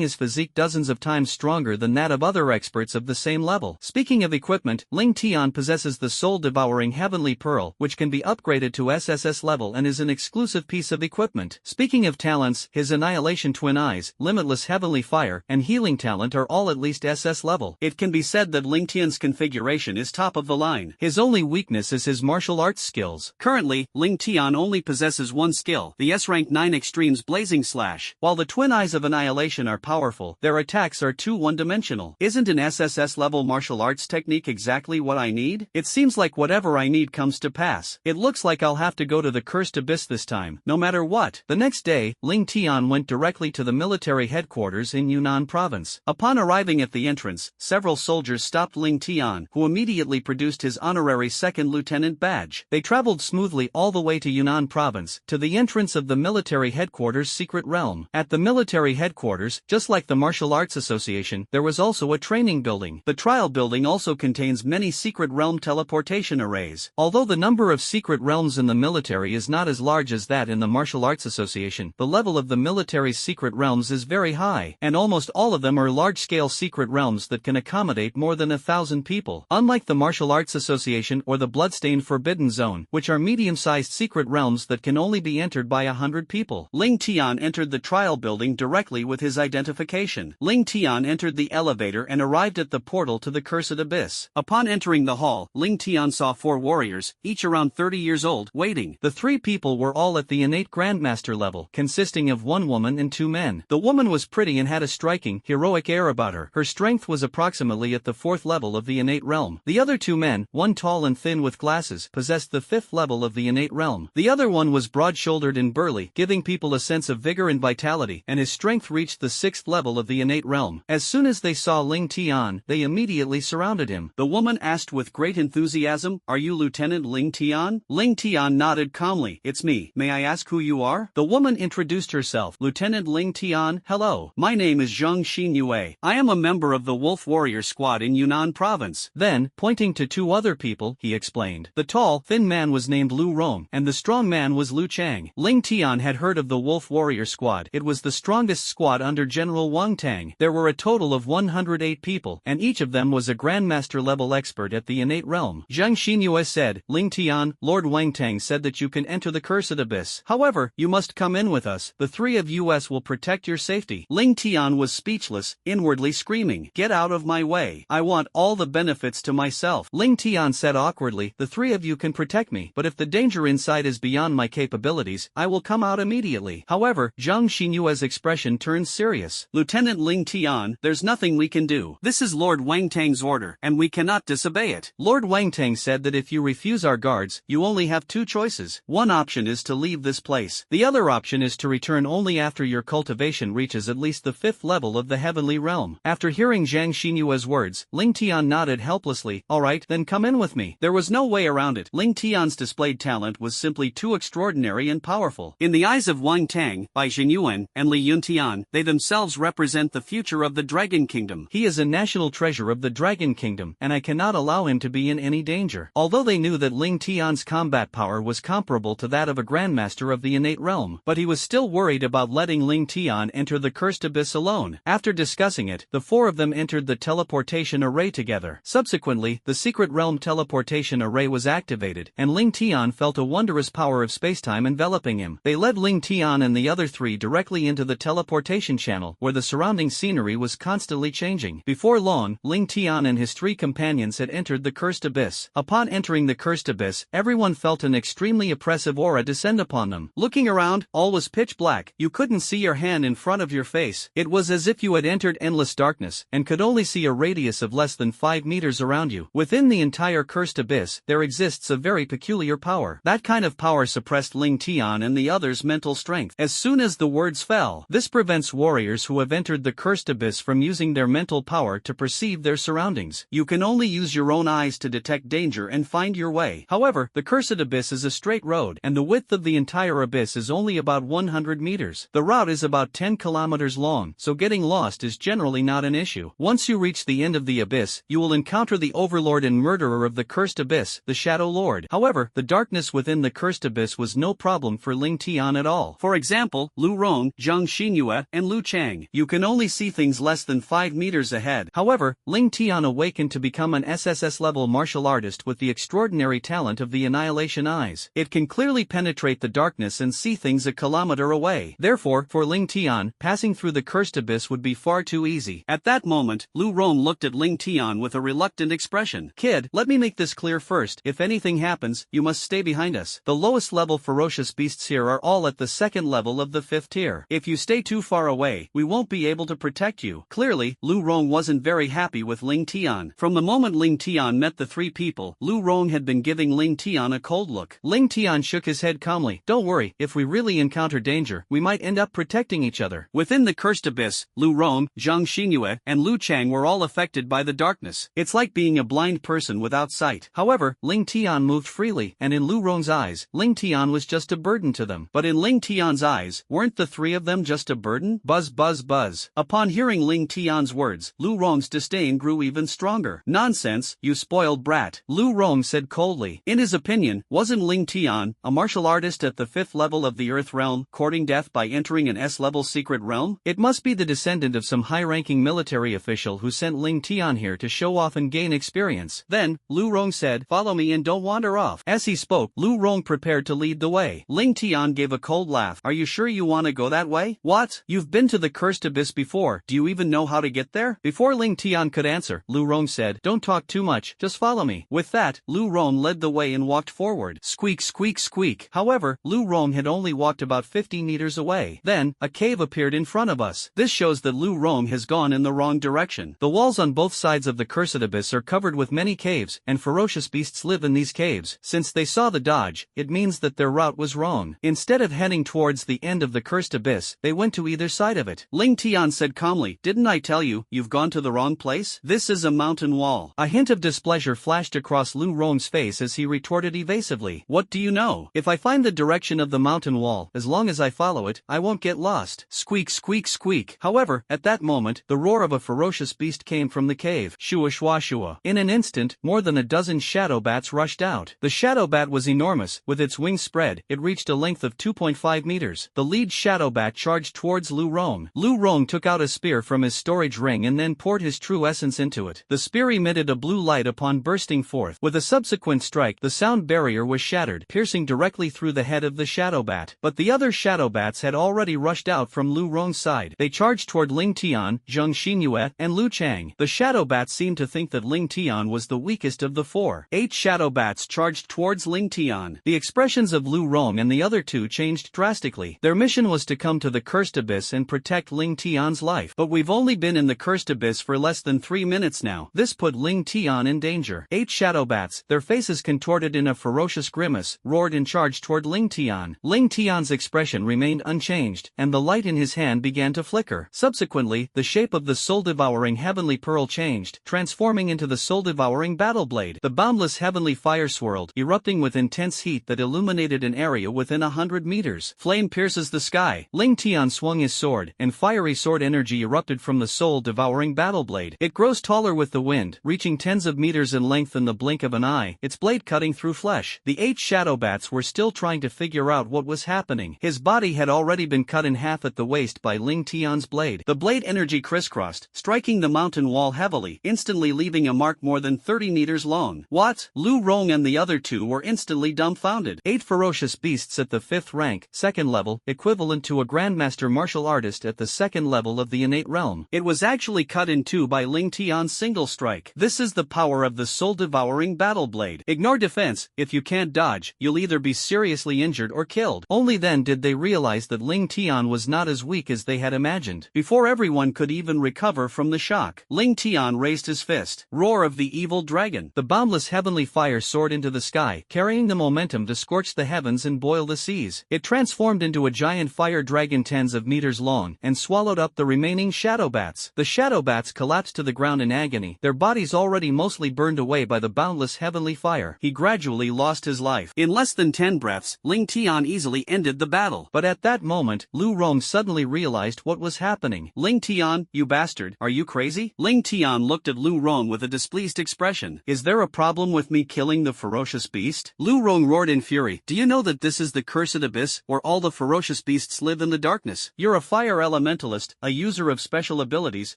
his physique dozens of times stronger than that of other experts of the same level. Speaking of equipment, Ling Tian possesses the soul-devouring Heavenly Pearl, which can be upgraded to SSS level and is an exclusive piece of equipment. Speaking of talents, his Annihilation Twin Eyes, Limitless Heavenly Fire, and Healing Talent are all at least SS level. It can be said that Ling Tian's configuration is top of the line. His only weakness is his martial arts skills. Currently, Ling Tian only possesses one skill, the S-Rank 9 Extremes Blazing Slash. While the Twin Eyes of Annihilation are powerful, their attacks are too one-dimensional. Isn't an SSS level martial arts technique exactly what I need? It seems like whatever I need comes to pass. It looks like I'll have to go to the cursed abyss this time, no matter what. The next day, Ling Tian went directly to the military headquarters in Yunnan province. Upon arriving at the entrance, several soldiers stopped Ling Tian, who immediately produced his honorary second lieutenant badge. They traveled smoothly all the way to Yunnan province, to the entrance of the military headquarters secret realm. At the military headquarters, just like the Martial Arts Association, there was also a training building. The trial building also contains many secret realm teleportation arrays. Although the number of secret realms in the military is not as large as that in the Martial Arts Association, the level of the military's secret realms is very high, and almost all of them are large-scale secret realms that can accommodate more than 1,000 people. Unlike the Martial Arts Association or the Bloodstained Forbidden Zone, which are medium-sized secret realms that can only be entered by 100 people. Ling Tian entered the trial building directly with his identification. Ling Tian entered the elevator and arrived at the portal to the cursed abyss. Upon entering the hall, Ling Tian saw 4 warriors, each around 30 years old, waiting. The 3 people were all at the innate grandmaster level, consisting of 1 woman and 2 men. The woman was pretty and had a striking, heroic air about her. Her strength was approximately at the 4th level of the innate realm. The other 2 men, one tall and thin with glasses, possessed the 5th level of the innate realm. The other one was broad-shouldered and burly, giving people a sense of vigor and vitality, and his strength
both reached the 6th level of the innate realm. As soon as they saw Ling Tian, they immediately surrounded him.
The woman asked with great enthusiasm, "Are you Lieutenant Ling Tian?" Ling Tian nodded calmly. "It's me. May I ask who you are?"
The woman introduced herself. "Lieutenant Ling Tian, hello.
My name is Zhang Xinyue. I am a member of the Wolf Warrior Squad in Yunnan Province."
Then, pointing to 2 other people, he explained. The tall, thin man was named Lu Rong, and the strong man was Lu Chang. Ling Tian had heard of the Wolf Warrior Squad. It was the strongest squad under General Wang Tang. There were a total of 108 people, and each of them was a Grandmaster-level expert at the innate realm. Zhang Xinyue said, "Ling Tian, Lord Wang Tang said that you can enter the Cursed Abyss. However, you must come in with us. The 3 of us will protect your safety."
Ling Tian was speechless, inwardly screaming, "Get out of my way. I want all the benefits to myself."
Ling Tian said awkwardly, "The 3 of you can protect me, but if the danger inside is beyond my capabilities, I will come out immediately." However, Zhang Xinyue's expression turned serious.
"Lieutenant Ling Tian, there's nothing we can do. This is Lord Wang Tang's order, and we cannot disobey it."
Lord Wang Tang said that if you refuse our guards, you only have 2 choices. One option is to leave this place. The other option is to return only after your cultivation reaches at least the 5th level of the heavenly realm. After hearing Zhang Xinyue's words, Ling Tian nodded helplessly. "Alright, then come in with me."
There was no way around it. Ling Tian's displayed talent was simply too extraordinary and powerful. In the eyes of Wang Tang, Bai Zhenyuan, and Li Yuntian, they themselves represent the future of the Dragon Kingdom.
He is a national treasure of the Dragon Kingdom, and I cannot allow him to be in any danger. Although they knew that Ling Tian's combat power was comparable to that of a Grandmaster of the innate realm, but he was still worried about letting Ling Tian enter the Cursed Abyss alone. After discussing it, the 4 of them entered the teleportation array together. Subsequently, the secret realm teleportation array was activated, and Ling Tian felt a wondrous power of spacetime enveloping him. They led Ling Tian and the other 3 directly into the teleportation channel, where the surrounding scenery was constantly changing. Before long, Ling Tian and his 3 companions had entered the Cursed Abyss. Upon entering the Cursed Abyss, everyone felt an extremely oppressive aura descend upon them. Looking around, all was pitch black. You couldn't see your hand in front of your face. It was as if you had entered endless darkness, and could only see a radius of less than 5 meters around you. Within the entire Cursed Abyss, there exists a very peculiar power. That kind of power suppressed Ling Tian and the others' mental strength. As soon as the words fell, this prevents warriors who have entered the Cursed Abyss from using their mental power to perceive their surroundings. You can only use your own eyes to detect danger and find your way. However, the Cursed Abyss is a straight road, and the width of the entire abyss is only about 100 meters. The route is about 10 kilometers long, so getting lost is generally not an issue. Once you reach the end of the abyss, you will encounter the overlord and murderer of the Cursed Abyss, the Shadow Lord. However, the darkness within the Cursed Abyss was no problem for Ling Tian at all.
For example, Lu Rong, Zhang Xinyue, and Lu Chang. You can only see things less than 5 meters ahead.
However, Ling Tian awakened to become an SSS-level martial artist with the extraordinary talent of the Annihilation Eyes. It can clearly penetrate the darkness and see things a kilometer away. Therefore, for Ling Tian, passing through the Cursed Abyss would be far too easy.
At that moment, Lu Rong looked at Ling Tian with a reluctant expression.
"Kid, let me make this clear first. If anything happens, you must stay behind us. The lowest level ferocious beasts here are all at the 2nd level of the 5th tier. If you stay too far away, we won't be able to protect you."
Clearly, Lu Rong wasn't very happy with Ling Tian. From the moment Ling Tian met the 3 people, Lu Rong had been giving Ling Tian a cold look.
Ling Tian shook his head calmly. "Don't worry, if we really encounter danger, we might end up protecting each other."
Within the Cursed Abyss, Lu Rong, Zhang Xinyue, and Lu Chang were all affected by the darkness. It's like being a blind person without sight.
However, Ling Tian moved freely, and in Lu Rong's eyes, Ling Tian was just a burden to them.
But in Ling Tian's eyes, weren't the 3 of them just a burden?
Buzz buzz buzz.
Upon hearing Ling Tian's words, Lu Rong's disdain grew even stronger. "Nonsense, you spoiled brat,"
Lu Rong said coldly.
In his opinion, wasn't Ling Tian, a martial artist at the 5th level of the Earth realm, courting death by entering an S-level secret realm?
It must be the descendant of some high-ranking military official who sent Ling Tian here to show off and gain experience. Then, Lu Rong said, "Follow me and don't wander off." As he spoke, Lu Rong prepared to lead the way.
Ling Tian gave a cold laugh. "Are you sure you want to go that way?"
"What? You've been to the Cursed Abyss before. Do you even know how to get there?" Before Ling Tian could answer, Lu Rong said, "Don't talk too much, just follow me." With that, Lu Rong led the way and walked forward. Squeak squeak squeak. However, Lu Rong had only walked about 50 meters away. Then, a cave appeared in front of us. This shows that Lu Rong has gone in the wrong direction. The walls on both sides of the Cursed Abyss are covered with many caves, and ferocious beasts live in these caves. Since they saw the dodge, it means that their route was wrong. Instead of heading towards the end of the Cursed Abyss, they went to
either side of it. Ling Tian said calmly, "Didn't I tell you, you've gone to the wrong place? This is a mountain wall." A hint of displeasure flashed across Lu Rong's face as he retorted evasively, "What do you know? If I find the direction of the mountain wall, as long as I follow it, I won't get lost." Squeak squeak squeak. However, at that moment, the roar of a ferocious beast came from the cave. Shua shua shua. In an instant, more than a dozen shadow bats rushed out. The shadow bat was enormous, with its wings spread. It reached a length of 2.5 meters. The lead shadow bat charged towards Lu Rong. Lu Rong took out a spear from his storage ring and then poured his true essence into it. The spear emitted a blue light upon bursting forth. With a subsequent strike, the sound barrier was shattered, piercing directly through the head of the shadow bat. But the other shadow bats had already rushed out from Lu Rong's side. They charged toward Ling Tian, Zheng Xinyue, and Lu Chang. The shadow bats seemed to think that Ling Tian was the weakest of the four. 8 shadow bats charged towards Ling Tian. The expressions of Lu Rong and the other two changed drastically. Their mission was to come to the cursed abyss and protect Ling Tian's life. But we've only been in the cursed abyss for less than 3 minutes now. This put Ling Tian in danger. 8 shadow bats, their faces contorted in a ferocious grimace, roared and charged toward Ling Tian. Ling Tian's expression remained unchanged, and the light in his hand began to flicker. Subsequently, the shape of the soul-devouring heavenly pearl changed, transforming into the soul-devouring battle blade. The boundless heavenly fire swirled, erupting with intense heat that illuminated an area within 100 meters. Flame pierces the sky. Ling Tian swung his sword, and fiery sword energy erupted from the soul-devouring battle blade. It grows taller with the wind, reaching tens of meters in length in the blink of an eye, its blade cutting through flesh. The 8 shadow bats were still trying to figure out what was happening. His body had already been cut in half at the waist by Ling Tian's blade. The blade energy crisscrossed, striking the mountain wall heavily, instantly leaving a mark more than 30 meters long. What? Lu Rong and the other two were instantly dumbfounded. 8 ferocious beasts at the 5th rank, 2nd level, equivalent to a grandmaster martial artist at the 2nd level of the innate realm. It was actually cut in two by Ling Tian's single strike. This is the power of the soul-devouring battle blade. Ignore defense. If you can't dodge, you'll either be seriously injured or killed. Only then did they realize that Ling Tian was not as weak as they had imagined. Before everyone could even recover from the shock, Ling Tian raised his fist. Roar of the evil dragon. The boundless heavenly fire soared into the sky, carrying the momentum to scorch the heavens and boil the seas. It transformed into a giant fire dragon tens of meters long, and swallowed up the remaining shadow bats. The shadow bats collapsed to the ground in agony, their bodies already mostly burned away by the boundless heavenly fire. He gradually lost his life. In less than 10 breaths, Ling Tian easily ended the battle. But at that moment, Lu Rong suddenly realized what was happening. Ling Tian, you bastard, are you crazy? Ling Tian looked at Lu Rong with a displeased expression. Is there a problem with me killing the ferocious beast? Lu Rong roared in fury. Do you know that this is the cursed abyss, where all the ferocious beasts live in the darkness? You're a fire elementalist, a user of special abilities,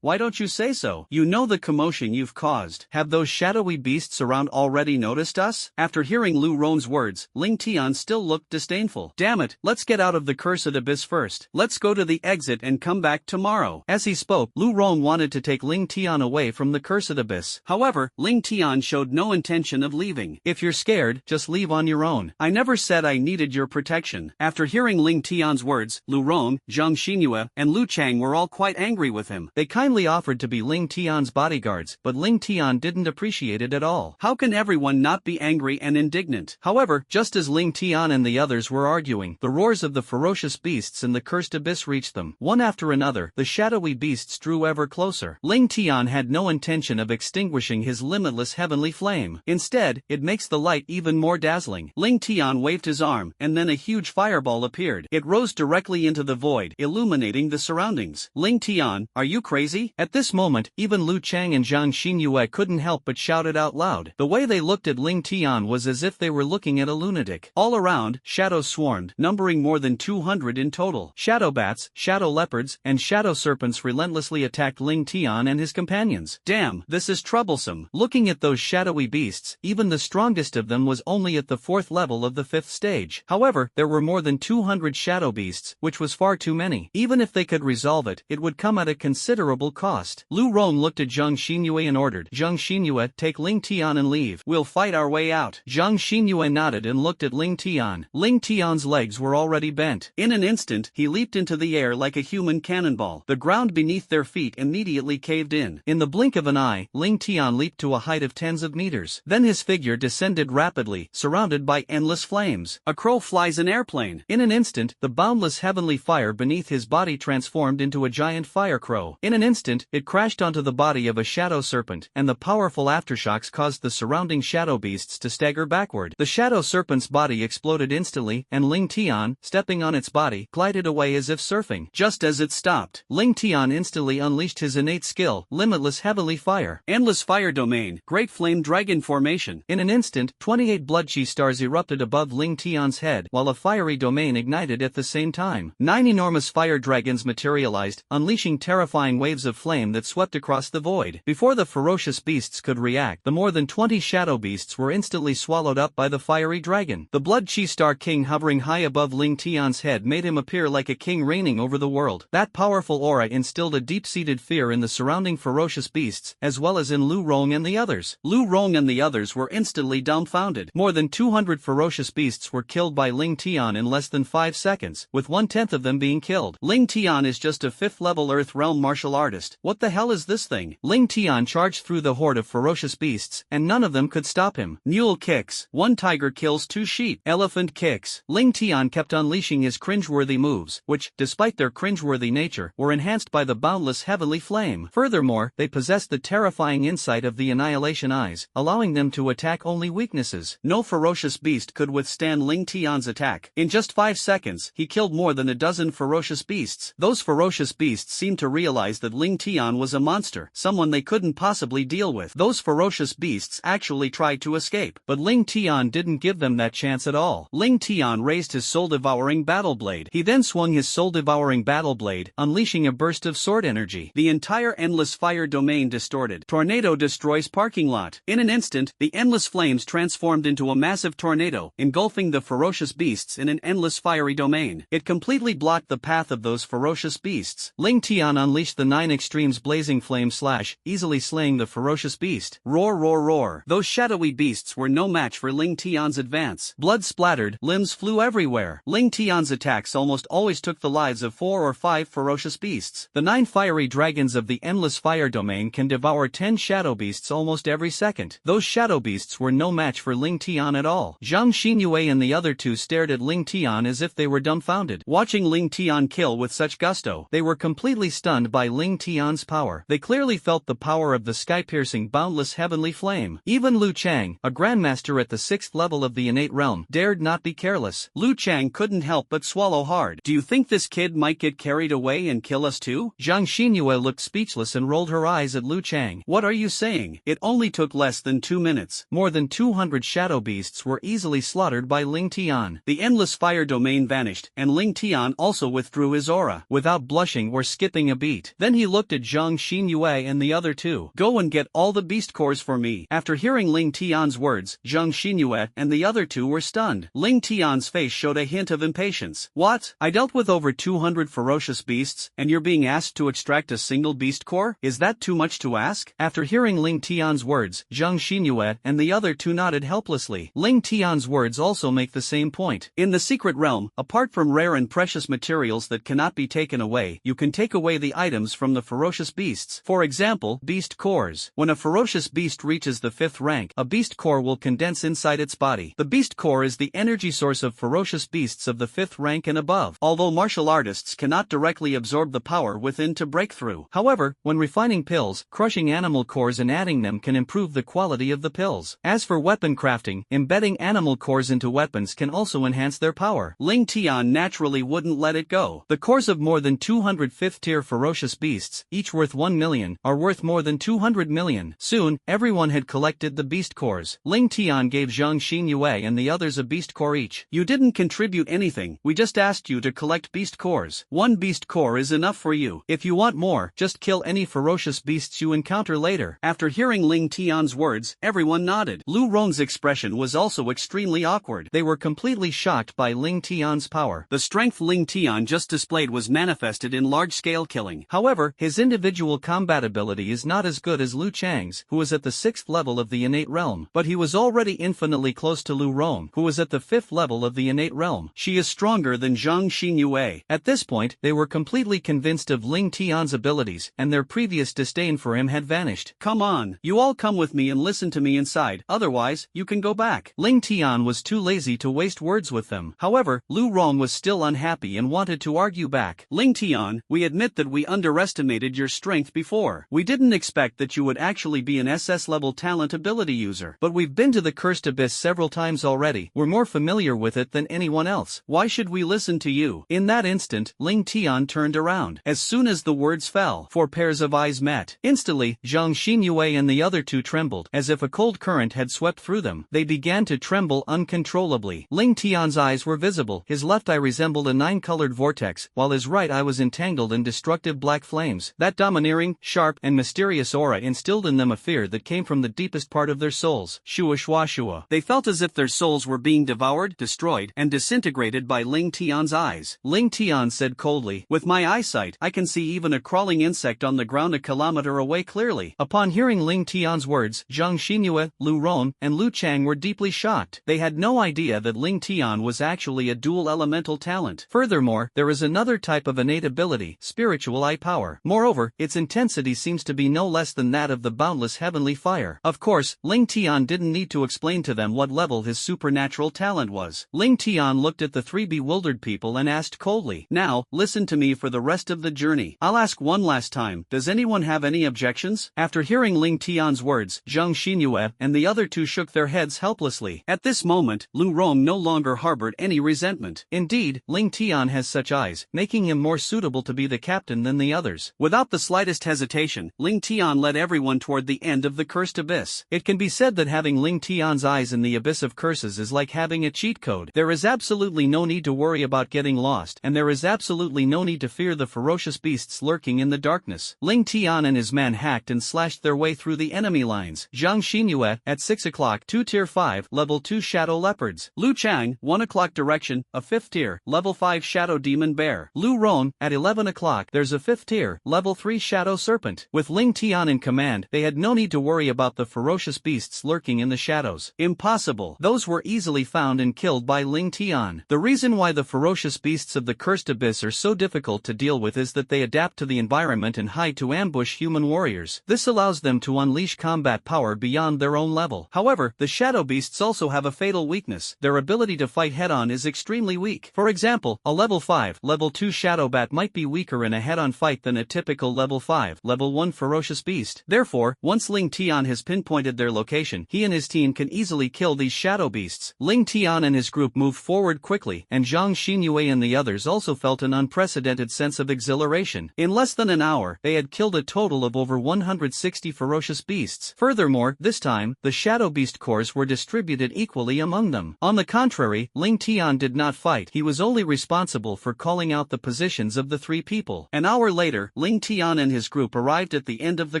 why don't you say so? You know the commotion you've caused. Have those shadowy beasts around already noticed us? After hearing Lu Rong's words, Ling Tian still looked disdainful. Damn it, let's get out of the cursed abyss first. Let's go to the exit and come back tomorrow. As he spoke, Lu Rong wanted to take Ling Tian away from the cursed abyss. However, Ling Tian showed no intention of leaving. If you're scared, just leave on your own. I never said I needed your protection. After hearing Ling Tian's words, Lu Rong, Zheng Xinyue, and Lu Chang were all quite angry with him. They kindly offered to be Ling Tian's bodyguards, but Ling Tian didn't appreciate it at all. How can everyone not be angry and indignant? However, just as Ling Tian and the others were arguing, the roars of the ferocious beasts in the cursed abyss reached them. One after another, the shadowy beasts drew ever closer. Ling Tian had no intention of extinguishing his limitless heavenly flame. Instead, it makes the light even more dazzling. Ling Tian waved his arm, and then a huge fireball appeared. It rose directly into the void, illuminating the surroundings. Ling Tian, are you crazy? At this moment, even Lu Chang and Zhang Xinyue couldn't help but shout it out loud. The way they looked at Ling Tian was as if they were looking at a lunatic. All around, shadows swarmed, numbering more than 200 in total. Shadow bats, shadow leopards, and shadow serpents relentlessly attacked Ling Tian and his companions. Damn, this is troublesome. Looking at those shadowy beasts, even the strongest of them was only at the 4th level of the 5th stage. However, there were more than 200 shadow beasts, which was far too many. Even if they could resolve it, it would come at a considerable cost. Lu Rong looked at Zheng Xinyue and ordered, Zheng Xinyue, take Ling Tian and leave. We'll fight our way out. Zheng Xinyue nodded and looked at Ling Tian. Ling Tian's legs were already bent. In an instant, he leaped into the air like a human cannonball. The ground beneath their feet immediately caved in. In the blink of an eye, Ling Tian leaped to a height of tens of meters. Then his figure descended rapidly, surrounded by endless flames. A crow flies an airplane. In an instant, the boundless heavenly fire beneath
underneath his body transformed into a giant fire crow. In an instant, it crashed onto the body of a shadow serpent, and the powerful aftershocks caused the surrounding shadow beasts to stagger backward. The shadow serpent's body exploded instantly, and Ling Tian, stepping on its body, glided away as if surfing. Just as it stopped, Ling Tian instantly unleashed his innate skill, Limitless Heavenly Fire.
Endless Fire Domain, Great Flame Dragon Formation.
In an instant, 28 blood chi stars erupted above Ling Tian's head, while a fiery domain ignited at the same time. 9 enormous fire dragons materialized, unleashing terrifying waves of flame that swept across the void. Before the ferocious beasts could react, the more than 20 shadow beasts were instantly swallowed up by the fiery dragon. The Blood Chi Star King hovering high above Ling Tian's head made him appear like a king reigning over the world. That powerful aura instilled a deep-seated fear in the surrounding ferocious beasts, as well as in Lu Rong and the others.
Lu Rong and the others were instantly dumbfounded.
More than 200 ferocious beasts were killed by Ling Tian in less than 5 seconds, with 1/10 of them being killed.
Ling Tian is just a 5th-level Earth Realm martial artist. What the hell is this thing?
Ling Tian charged through the horde of ferocious beasts, and none of them could stop him.
Mule kicks. 1 tiger kills 2 sheep.
Elephant kicks. Ling Tian kept unleashing his cringeworthy moves, which, despite their cringeworthy nature, were enhanced by the boundless heavenly flame. Furthermore, they possessed the terrifying insight of the Annihilation Eyes, allowing them to attack only weaknesses.
No ferocious beast could withstand Ling Tian's attack. In just 5 seconds, he killed more than a dozen ferocious beasts. Those ferocious beasts seemed to realize that Ling Tian was a monster, someone they couldn't possibly deal with. Those ferocious beasts actually tried to escape,
but Ling Tian didn't give them that chance at all.
Ling Tian raised his soul-devouring battle blade.
He then swung his soul-devouring battle blade, unleashing a burst of sword energy.
The entire endless fire domain distorted. Tornado destroys parking lot. In an instant, the endless flames transformed into a massive tornado, engulfing the ferocious beasts in an endless fiery domain. It completely blocked the path of those ferocious beasts.
Ling Tian unleashed the 9 extremes blazing flame slash, easily slaying the ferocious beast.
Roar, roar, roar. Those shadowy beasts were no match for Ling Tian's advance.
Blood splattered, limbs flew everywhere.
Ling Tian's attacks almost always took the lives of 4 or 5 ferocious beasts.
The 9 fiery dragons of the endless fire domain can devour 10 shadow beasts almost every second. Those shadow beasts were no match for Ling Tian at all. Zhang Xinyue and the other 2 stared at Ling Tian as if they were dumbfounded.
Watching Ling Tian kill with such gusto,
they were completely stunned by Ling Tian's power. They clearly felt the power of the sky-piercing boundless heavenly flame. Even Lu Chang, a grandmaster at the 6th level of the innate realm, dared not be careless.
Lu Chang couldn't help but swallow hard. Do you think this kid might get carried away and kill us too?
Zhang Xinyue looked speechless and rolled her eyes at Lu Chang.
What are you saying? It only took less than 2 minutes.
More than 200 shadow beasts were easily slaughtered by Ling Tian.
The endless fire domain vanished, and Ling Tian also withdrew his aura,
without blushing or skipping a beat. Then he looked at Zhang Xinyue and the other 2.
Go and get all the beast cores for me. After hearing Ling Tian's words, Zhang Xinyue and the other 2 were stunned. Ling Tian's face showed a hint of impatience. What? I dealt with over 200 ferocious beasts, and you're being asked to extract a single beast core? Is that too much to ask?
After hearing Ling Tian's words, Zhang Xinyue and the other 2 nodded helplessly. Ling Tian's words also make the same point.
In the secret realm, apart from rare and precious materials that cannot be taken away, you can take away the items from the ferocious beasts. For example, beast cores. When a ferocious beast reaches the 5th rank, a beast core will condense inside its body. The beast core is the energy source of ferocious beasts of the 5th rank and above, although martial artists cannot directly absorb the power within to break through.
However, when refining pills, crushing animal cores and adding them can improve the quality of the pills. As for weapon crafting, embedding animal cores into weapons can also enhance their power.
Ling Tian naturally wouldn't let it go.
The cores of more than 200 5th-tier ferocious beasts, each worth 1 million, are worth more than 200 million. Soon, everyone had collected the beast cores. Ling Tian gave Zhang Xinyue and the others a beast core each.
You didn't contribute anything, we just asked you to collect beast cores. 1 beast core is enough for you.
If you want more, just kill any ferocious beasts you encounter later.
After hearing Ling Tian's words, everyone nodded. Lu Rong's expression was also extremely awkward.
They were completely shocked by Ling Tian's power.
The strength Ling Tian just displayed was manifested in large-scale killing.
However, his individual combat ability is not as good as Lu Chang's, who was at the 6th level of the innate realm, but he was already infinitely close to Lu Rong, who was at the 5th level of the innate realm.
She is stronger than Zhang Xinyue.
At this point, they were completely convinced of Ling Tian's abilities, and their previous disdain for him had vanished.
Come on, you all come with me and listen to me inside, otherwise, you can go back.
Ling Tian was too lazy to waste words with them. However, Lu Rong was still unhappy and wanted to
to argue back. Ling Tian, we admit that we underestimated your strength before. We didn't expect that you would actually be an SS level talent ability user. But we've been to the Cursed Abyss several times already. We're more familiar with it than anyone else. Why should we listen to you? In that instant, Ling Tian turned around. As soon as the words fell, 4 pairs of eyes met. Instantly, Zhang Xinyue and the other two trembled, as if a cold current had swept through them. They began to tremble uncontrollably. Ling Tian's eyes were visible. His left eye resembled a 9-colored vortex, while his right eye was entangled in destructive black flames. That domineering, sharp, and mysterious aura instilled in them a fear that came from the deepest part of their souls. Shua shua shua. They felt as if their souls were being devoured, destroyed, and disintegrated by Ling Tian's eyes. Ling Tian said coldly, "With my eyesight, I can see even a crawling insect on the ground a kilometer away clearly." Upon hearing Ling Tian's words, Zhang Xinyue, Lu Ron, and Lu Chang were deeply shocked. They had no idea that Ling Tian was actually a dual elemental talent. Furthermore, there is another type of innate ability, spiritual eye power. Moreover, its intensity seems to be no less than that of the boundless heavenly fire. Of course, Ling Tian didn't need to explain to them what level his supernatural talent was. Ling Tian looked at the 3 bewildered people and asked coldly, "Now, listen to me for the rest of the journey. I'll ask one last time, does anyone have any objections?" After hearing Ling Tian's words, Zhang Xinyue and the other two shook their heads helplessly. At this moment, Lu Rong no longer harbored any resentment. Indeed, Ling Tian has such eyes, making him more suitable to be the captain than the others. Without the slightest hesitation, Ling Tian led everyone toward the end of the Cursed Abyss. It can be said that having Ling Tian's eyes in the Abyss of Curses is like having a cheat code. There is absolutely no need to worry about getting lost, and there is absolutely no need to fear the ferocious beasts lurking in the darkness. Ling Tian and his men hacked and slashed their way through the enemy lines. Zhang Xinyue, at 6 o'clock, 2 tier 5, level 2 shadow leopards. Lu Chang, 1 o'clock direction, a 5th tier, level 5 shadow demon bear. Lu Ron, at 11 o'clock, there's a 5th tier, level 3 shadow serpent. With Ling Tian in command, they had no need to worry about the ferocious beasts lurking in the shadows. Impossible. Those were easily found and killed by Ling Tian. The reason why the ferocious beasts of the Cursed Abyss are so difficult to deal with is that they adapt to the environment and hide to ambush human warriors. This allows them to unleash combat power beyond their own level. However, the shadow beasts also have a fatal weakness. Their ability to fight head-on is extremely weak. For example, a level 5, level 2 shadow bat might be weaker in a head-on fight than a typical level 5, level 1 ferocious beast. Therefore, once Ling Tian has pinpointed their location, he and his team can easily kill these shadow beasts. Ling Tian and his group moved forward quickly, and Zhang Xinyue and the others also felt an unprecedented sense of exhilaration. In less than an hour, they had killed a total of over 160 ferocious beasts. Furthermore, this time, the shadow beast cores were distributed equally among them. On the contrary, Ling Tian did not fight. He was only responsible for calling out the positions of the 3 people. An hour later, Ling Tian and his group arrived at the end of the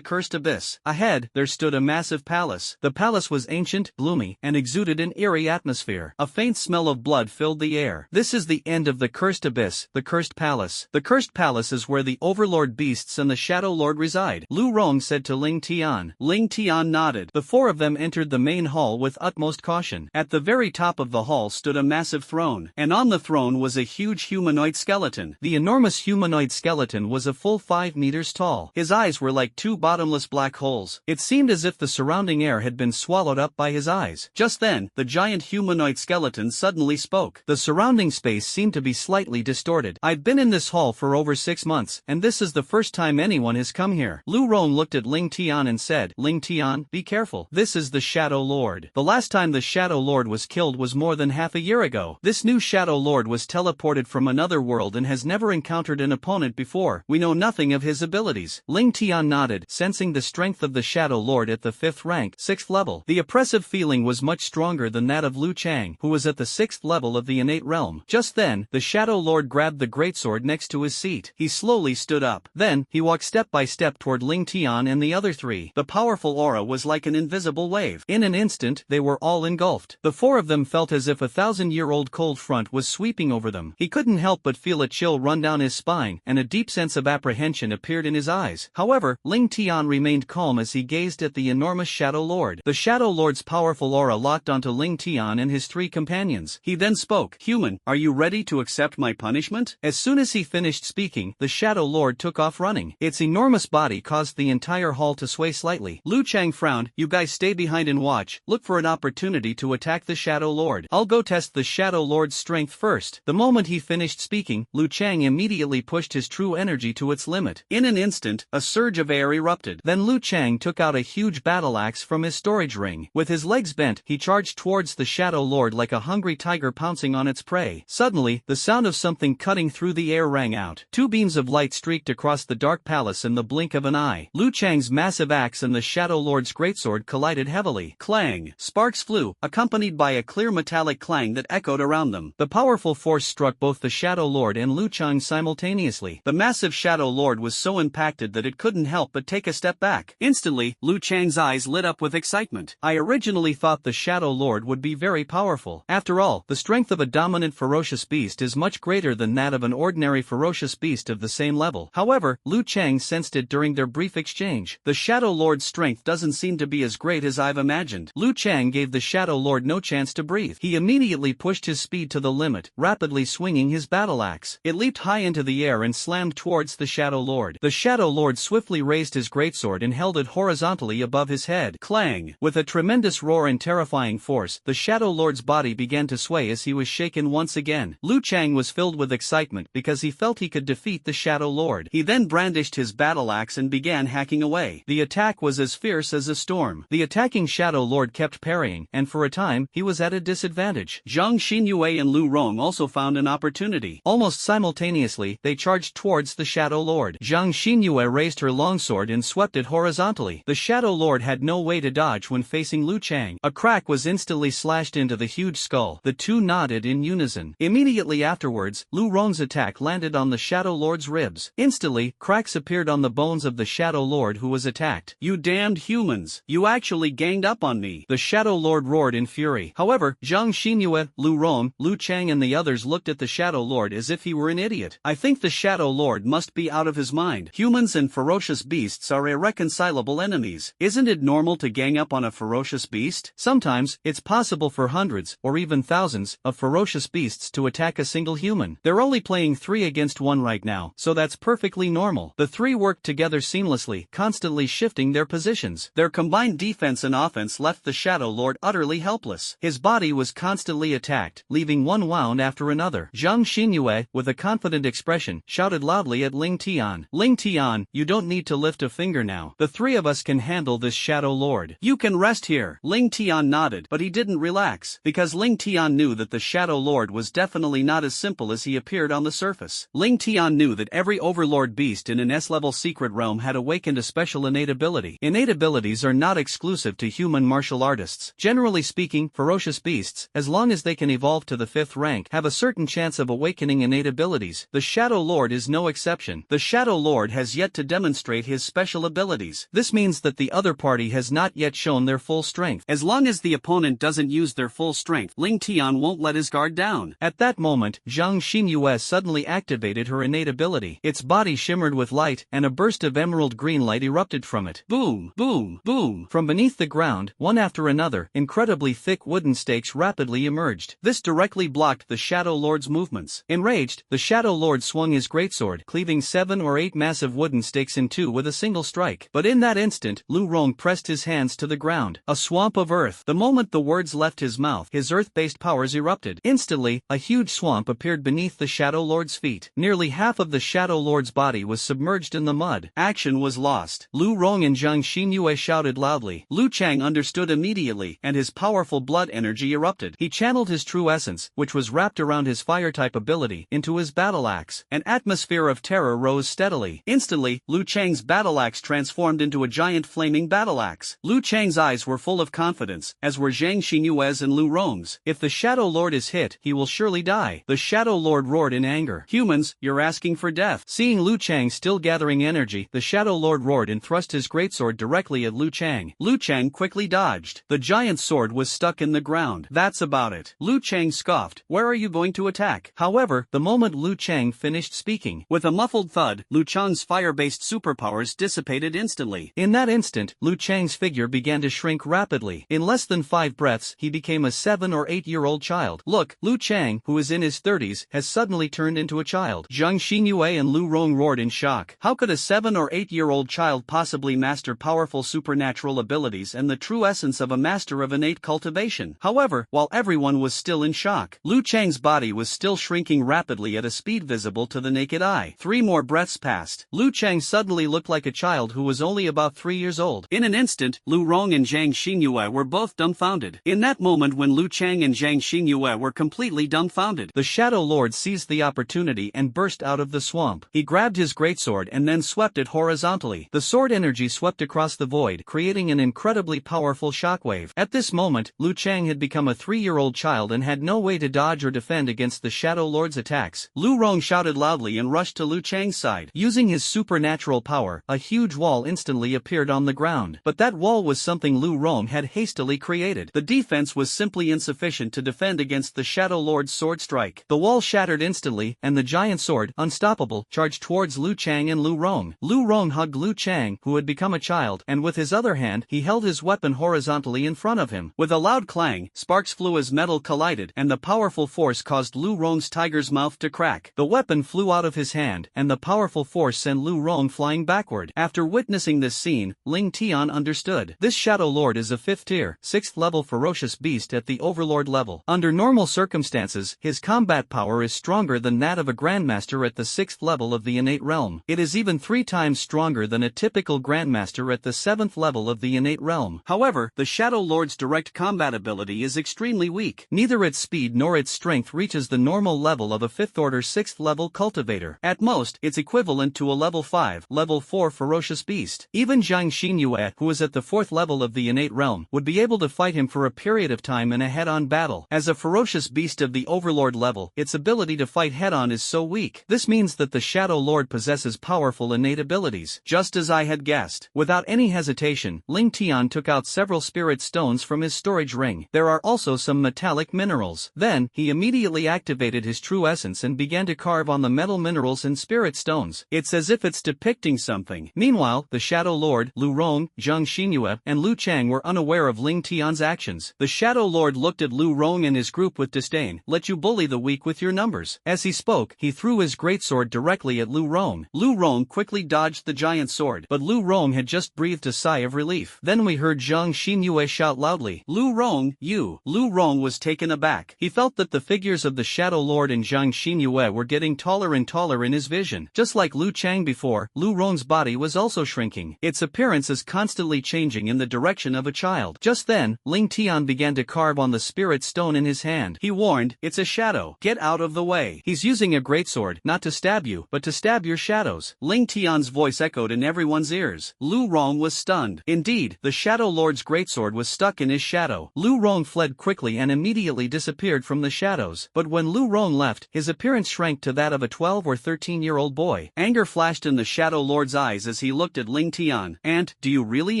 Cursed Abyss. Ahead, there stood a massive palace. The palace was ancient, gloomy, and exuded an eerie atmosphere. A faint smell of blood filled the air. This is the end of the Cursed Abyss, the Cursed Palace. The Cursed Palace is where the Overlord beasts and the Shadow Lord reside, Lu Rong said to Ling Tian. Ling Tian nodded. The 4 of them entered the main hall with utmost caution. At the very top of the hall stood a massive throne, and on the throne was a huge humanoid skeleton. The enormous humanoid skeleton was a full 5 meters tall. His eyes were like 2 bottomless black holes. It seemed as if the surrounding air had been swallowed up by his eyes. Just then, the giant humanoid skeleton suddenly spoke. The surrounding space seemed to be slightly distorted. "I've been in this hall for over 6 months, and this is the first time anyone has come here." Lu Ron looked at Ling Tian and said, "Ling Tian, be careful. This is the Shadow Lord. The last time the Shadow Lord was killed was more than half a year ago. This new Shadow Lord was teleported from another world and has never encountered an opponent before. We know nothing of his abilities." Ling Tian nodded, sensing the strength of the Shadow Lord at the 5th rank, 6th level. The oppressive feeling was much stronger than that of Lu Chang, who was at the 6th level of the innate realm. Just then, the Shadow Lord grabbed the greatsword next to his seat. He slowly stood up. Then, he walked step by step toward Ling Tian and the other 3. The powerful aura was like an invisible wave. In an instant, they were all engulfed. The 4 of them felt as if a 1,000-year-old cold front was sweeping over them. He couldn't help but feel a chill run down his spine, and a deep sense of apprehension appeared in his eyes. However, Ling Tian remained calm as he gazed at the enormous Shadow Lord. The Shadow Lord's powerful aura locked onto Ling Tian and his 3 companions. He then spoke, "Human, are you ready to accept my punishment?" As soon as he finished speaking, the Shadow Lord took off running. Its enormous body caused the entire hall to sway slightly. Lu Chang frowned. "You guys stay behind and watch. Look for an opportunity to attack the Shadow Lord. I'll go test the Shadow Lord's strength first." The moment he finished speaking,
speaking, Lu Chang immediately pushed his true energy to its limit. In an instant, a surge of air erupted. Then Lu Chang took out a huge battle axe from his storage ring. With his legs bent, he charged towards the Shadow Lord like a hungry tiger pouncing on its prey. Suddenly, the sound of something cutting through the air rang out. Two beams of light streaked across the dark palace in the blink of an eye. Lu Chang's massive axe and the Shadow Lord's greatsword collided heavily. Clang! Sparks flew, accompanied by a clear metallic clang that echoed around them. The powerful force struck both the Shadow Lord and Lu Chang simultaneously. The massive Shadow Lord was so impacted that it couldn't help but take a step back. Instantly, Lu Chang's eyes lit up with excitement. I originally thought the Shadow Lord would be very powerful. After all, the strength of a dominant ferocious beast is much greater than that of an ordinary ferocious beast of the same level. However, Lu Chang sensed it during their brief exchange. The Shadow Lord's strength doesn't seem to be as great as I've imagined. Lu Chang gave the Shadow Lord no chance to breathe. He immediately pushed his speed to the limit, rapidly swinging his battle axe. It leaped high into the air and slammed towards the Shadow Lord. The Shadow Lord swiftly raised his greatsword and held it horizontally above his head. Clang! With a tremendous roar and terrifying force, the Shadow Lord's body began to sway as he was shaken once again. Lu Chang was filled with excitement because he felt he could defeat the Shadow Lord. He then brandished his battle axe and began hacking away. The attack was as fierce as a storm. The attacking Shadow Lord kept parrying, and for a time, he was at a disadvantage. Zhang Xinyue and Lu Rong also found an opportunity. Almost simultaneously, they charged towards the Shadow Lord. Zhang Xinyue raised her longsword and swept it horizontally. The Shadow Lord had no way to dodge when facing Lu Chang. A crack was instantly slashed into the huge skull. The two nodded in unison. Immediately afterwards, Lu Rong's attack landed on the Shadow Lord's ribs. Instantly, cracks appeared on the bones of the Shadow Lord who was attacked. You damned humans! You actually ganged up on me! The Shadow Lord roared in fury. However, Zhang Xinyue, Lu Rong, Lu Chang and the others looked at the Shadow Lord as if he were an idiot. I think the Shadow Lord must be out of his mind. Humans and ferocious beasts are irreconcilable enemies. Isn't it normal to gang up on a ferocious beast? Sometimes, it's possible for hundreds, or even thousands, of ferocious beasts to attack a single human. They're only playing 3 against 1 right now, so that's perfectly normal. The 3 worked together seamlessly, constantly shifting their positions. Their combined defense and offense left the Shadow Lord utterly helpless. His body was constantly attacked, leaving one wound after another. Zhang Xinyue, with a confident expression, shouted loudly at Ling Tian. Ling Tian, you don't need to lift a finger now. The 3 of us can handle this Shadow Lord. You can rest here. Ling Tian nodded, but he didn't relax, because Ling Tian knew that the Shadow Lord was definitely not as simple as he appeared on the surface. Ling Tian knew that every Overlord beast in an S-level secret realm had awakened a special innate ability. Innate abilities are not exclusive to human martial artists. Generally speaking, ferocious beasts, as long as they can evolve to the 5th rank, have a certain chance of awakening innate abilities. The Shadow Lord is no exception. The Shadow Lord has yet to demonstrate his special abilities. This means that the other party has not yet shown their full strength. As long as the opponent doesn't use their full strength, Ling Tian won't let his guard down. At that moment, Zhang Xinyue suddenly activated her innate ability. Its body shimmered with light, and a burst of emerald green light erupted from it. Boom, boom, boom. From beneath the ground, one after another, incredibly thick wooden stakes rapidly emerged. This directly blocked the Shadow Lord's movements. Enraged, the Shadow Lord swung his greatsword, cleaving 7 or 8 massive wooden stakes in two with a single strike. But in that instant, Lu Rong pressed his hands to the ground. A swamp of earth. The moment the words left his mouth, his earth-based powers erupted. Instantly, a huge swamp appeared beneath the Shadow Lord's feet. Nearly half of the Shadow Lord's body was submerged in the mud. Action was lost. Lu Rong and Zhang Xinyue shouted loudly. Lu Chang understood immediately, and his powerful blood energy erupted. He channeled his true essence, which was wrapped around his fire-type ability, into his battle axe. An atmosphere of terror rose steadily. Instantly, Lu Chang's battle axe transformed into a giant flaming battle axe. Lu Chang's eyes were full of confidence, as were Zhang Xinyue's and Lu Rong's. If the Shadow Lord is hit, he will surely die. The Shadow Lord roared in anger. Humans, you're asking for death. Seeing Lu Chang still gathering energy, the Shadow Lord roared and thrust his greatsword directly at Lu Chang. Lu Chang quickly dodged. The giant sword was stuck in the ground. That's about it. Lu Chang scoffed. Where are you going to attack? However, the moment Lu Chang finished speaking, with a muffled thud, Lu Chang's fire-based superpowers dissipated instantly. In that instant, Lu Chang's figure began to shrink rapidly. In less than 5 breaths, he became a 7 or 8-year-old child. Look, Lu Chang, who is in his 30s, has suddenly turned into a child. Zhang Xinyue and Lu Rong roared in shock. How could a 7 or 8-year-old child possibly master powerful supernatural abilities and the true essence of a master of innate cultivation? However, while everyone was still in shock, Lu Chang's body was still shrinking
rapidly at a speed visible to the naked eye. 3 more breaths passed. Lu Chang suddenly looked like a child who was only about 3 years old. In an instant, Lu Rong and Zhang Xinyue were both dumbfounded. In that moment when Lu Chang and Zhang Xinyue were completely dumbfounded, the Shadow Lord seized the opportunity and burst out of the swamp. He grabbed his greatsword and then swept it horizontally. The sword energy swept across the void, creating an incredibly powerful shockwave. At this moment, Lu Chang had become a 3-year-old child and had no way to dodge or defend against the Shadow Lord's attacks. Lu Rong shouted loudly and rushed to Lu Chang's side. Using his supernatural power, a huge wall instantly appeared on the ground. But that wall was something Lu Rong had hastily created. The defense was simply insufficient to defend against the Shadow Lord's sword strike. The wall shattered instantly, and the giant sword, unstoppable, charged towards Lu Chang and Lu Rong. Lu Rong hugged Lu Chang, who had become a child, and with his other hand, he held his weapon horizontally in front of him. With a loud clang, sparks flew as metal collided, and the powerful force caused Lu Rong's tiger's mouth to crack. The weapon flew out of his hand, and the powerful force sent Lu Rong flying backward. After witnessing this scene, Ling Tian understood. This Shadow Lord is a 5th tier, 6th level ferocious beast at the Overlord level. Under normal circumstances, his combat power is stronger than that of a Grandmaster at the 6th level of the innate realm. It is even 3 times stronger than a typical Grandmaster at the 7th level of the innate realm. However, the Shadow Lord's direct combat ability is extremely weak. Neither its speed nor its strength reaches the normal level of a 5th order 6th level cultivator. At most, it's equivalent to a level 5, level 4 ferocious beast. Even Zhang Xinyue, who is at the 4th level of the innate realm, would be able to fight him for a period of time in a head-on battle. As a ferocious beast of the Overlord level, its ability to fight head-on is so weak. This means that the Shadow Lord possesses powerful innate abilities. Just as I had guessed. Without any hesitation, Ling Tian took out several spirit stones from his storage ring. There are also some metallic minerals. Then, he immediately activated his true essence and began to carve on the metal minerals and spirit stones. It's as if it's depicting something. Meanwhile, the Shadow Lord, Lu Rong, Zhang Xinyue, and Lu Chang were unaware of Ling Tian's actions. The Shadow Lord looked at Lu Rong and his group with disdain. Let you bully the weak with your numbers. As he spoke, he threw his greatsword directly at Lu Rong. Lu Rong quickly dodged the giant sword, but Lu Rong had just breathed a sigh of relief. Then we heard Zhang Xinyue shout loudly, "Lu Rong, you!" Lu Rong was taken aback. He felt that the figures of the Shadow Lord and Zhang Xinyue were getting taller and taller in his vision. Just like Lu Chang before, Lu Rong's body was also shrinking. Its appearance is constantly changing in the direction of a child. Just then, Ling Tian began to carve on the spirit stone in his hand. He warned, "It's a shadow. Get out of the way." He's using a greatsword, not to stab you, but to stab your shadows. Ling Tian's voice echoed in everyone's ears. Lu Rong was stunned. Indeed, the Shadow Lord's greatsword was stuck in his shadow. Lu Rong fled quickly and immediately disappeared from the shadows. But when Lu Rong left, his appearance shrank to that of a 12 or 13-year-old boy. Anger flashed in the Shadow Lord's eyes as he looked at Ling Tian. "And, do you really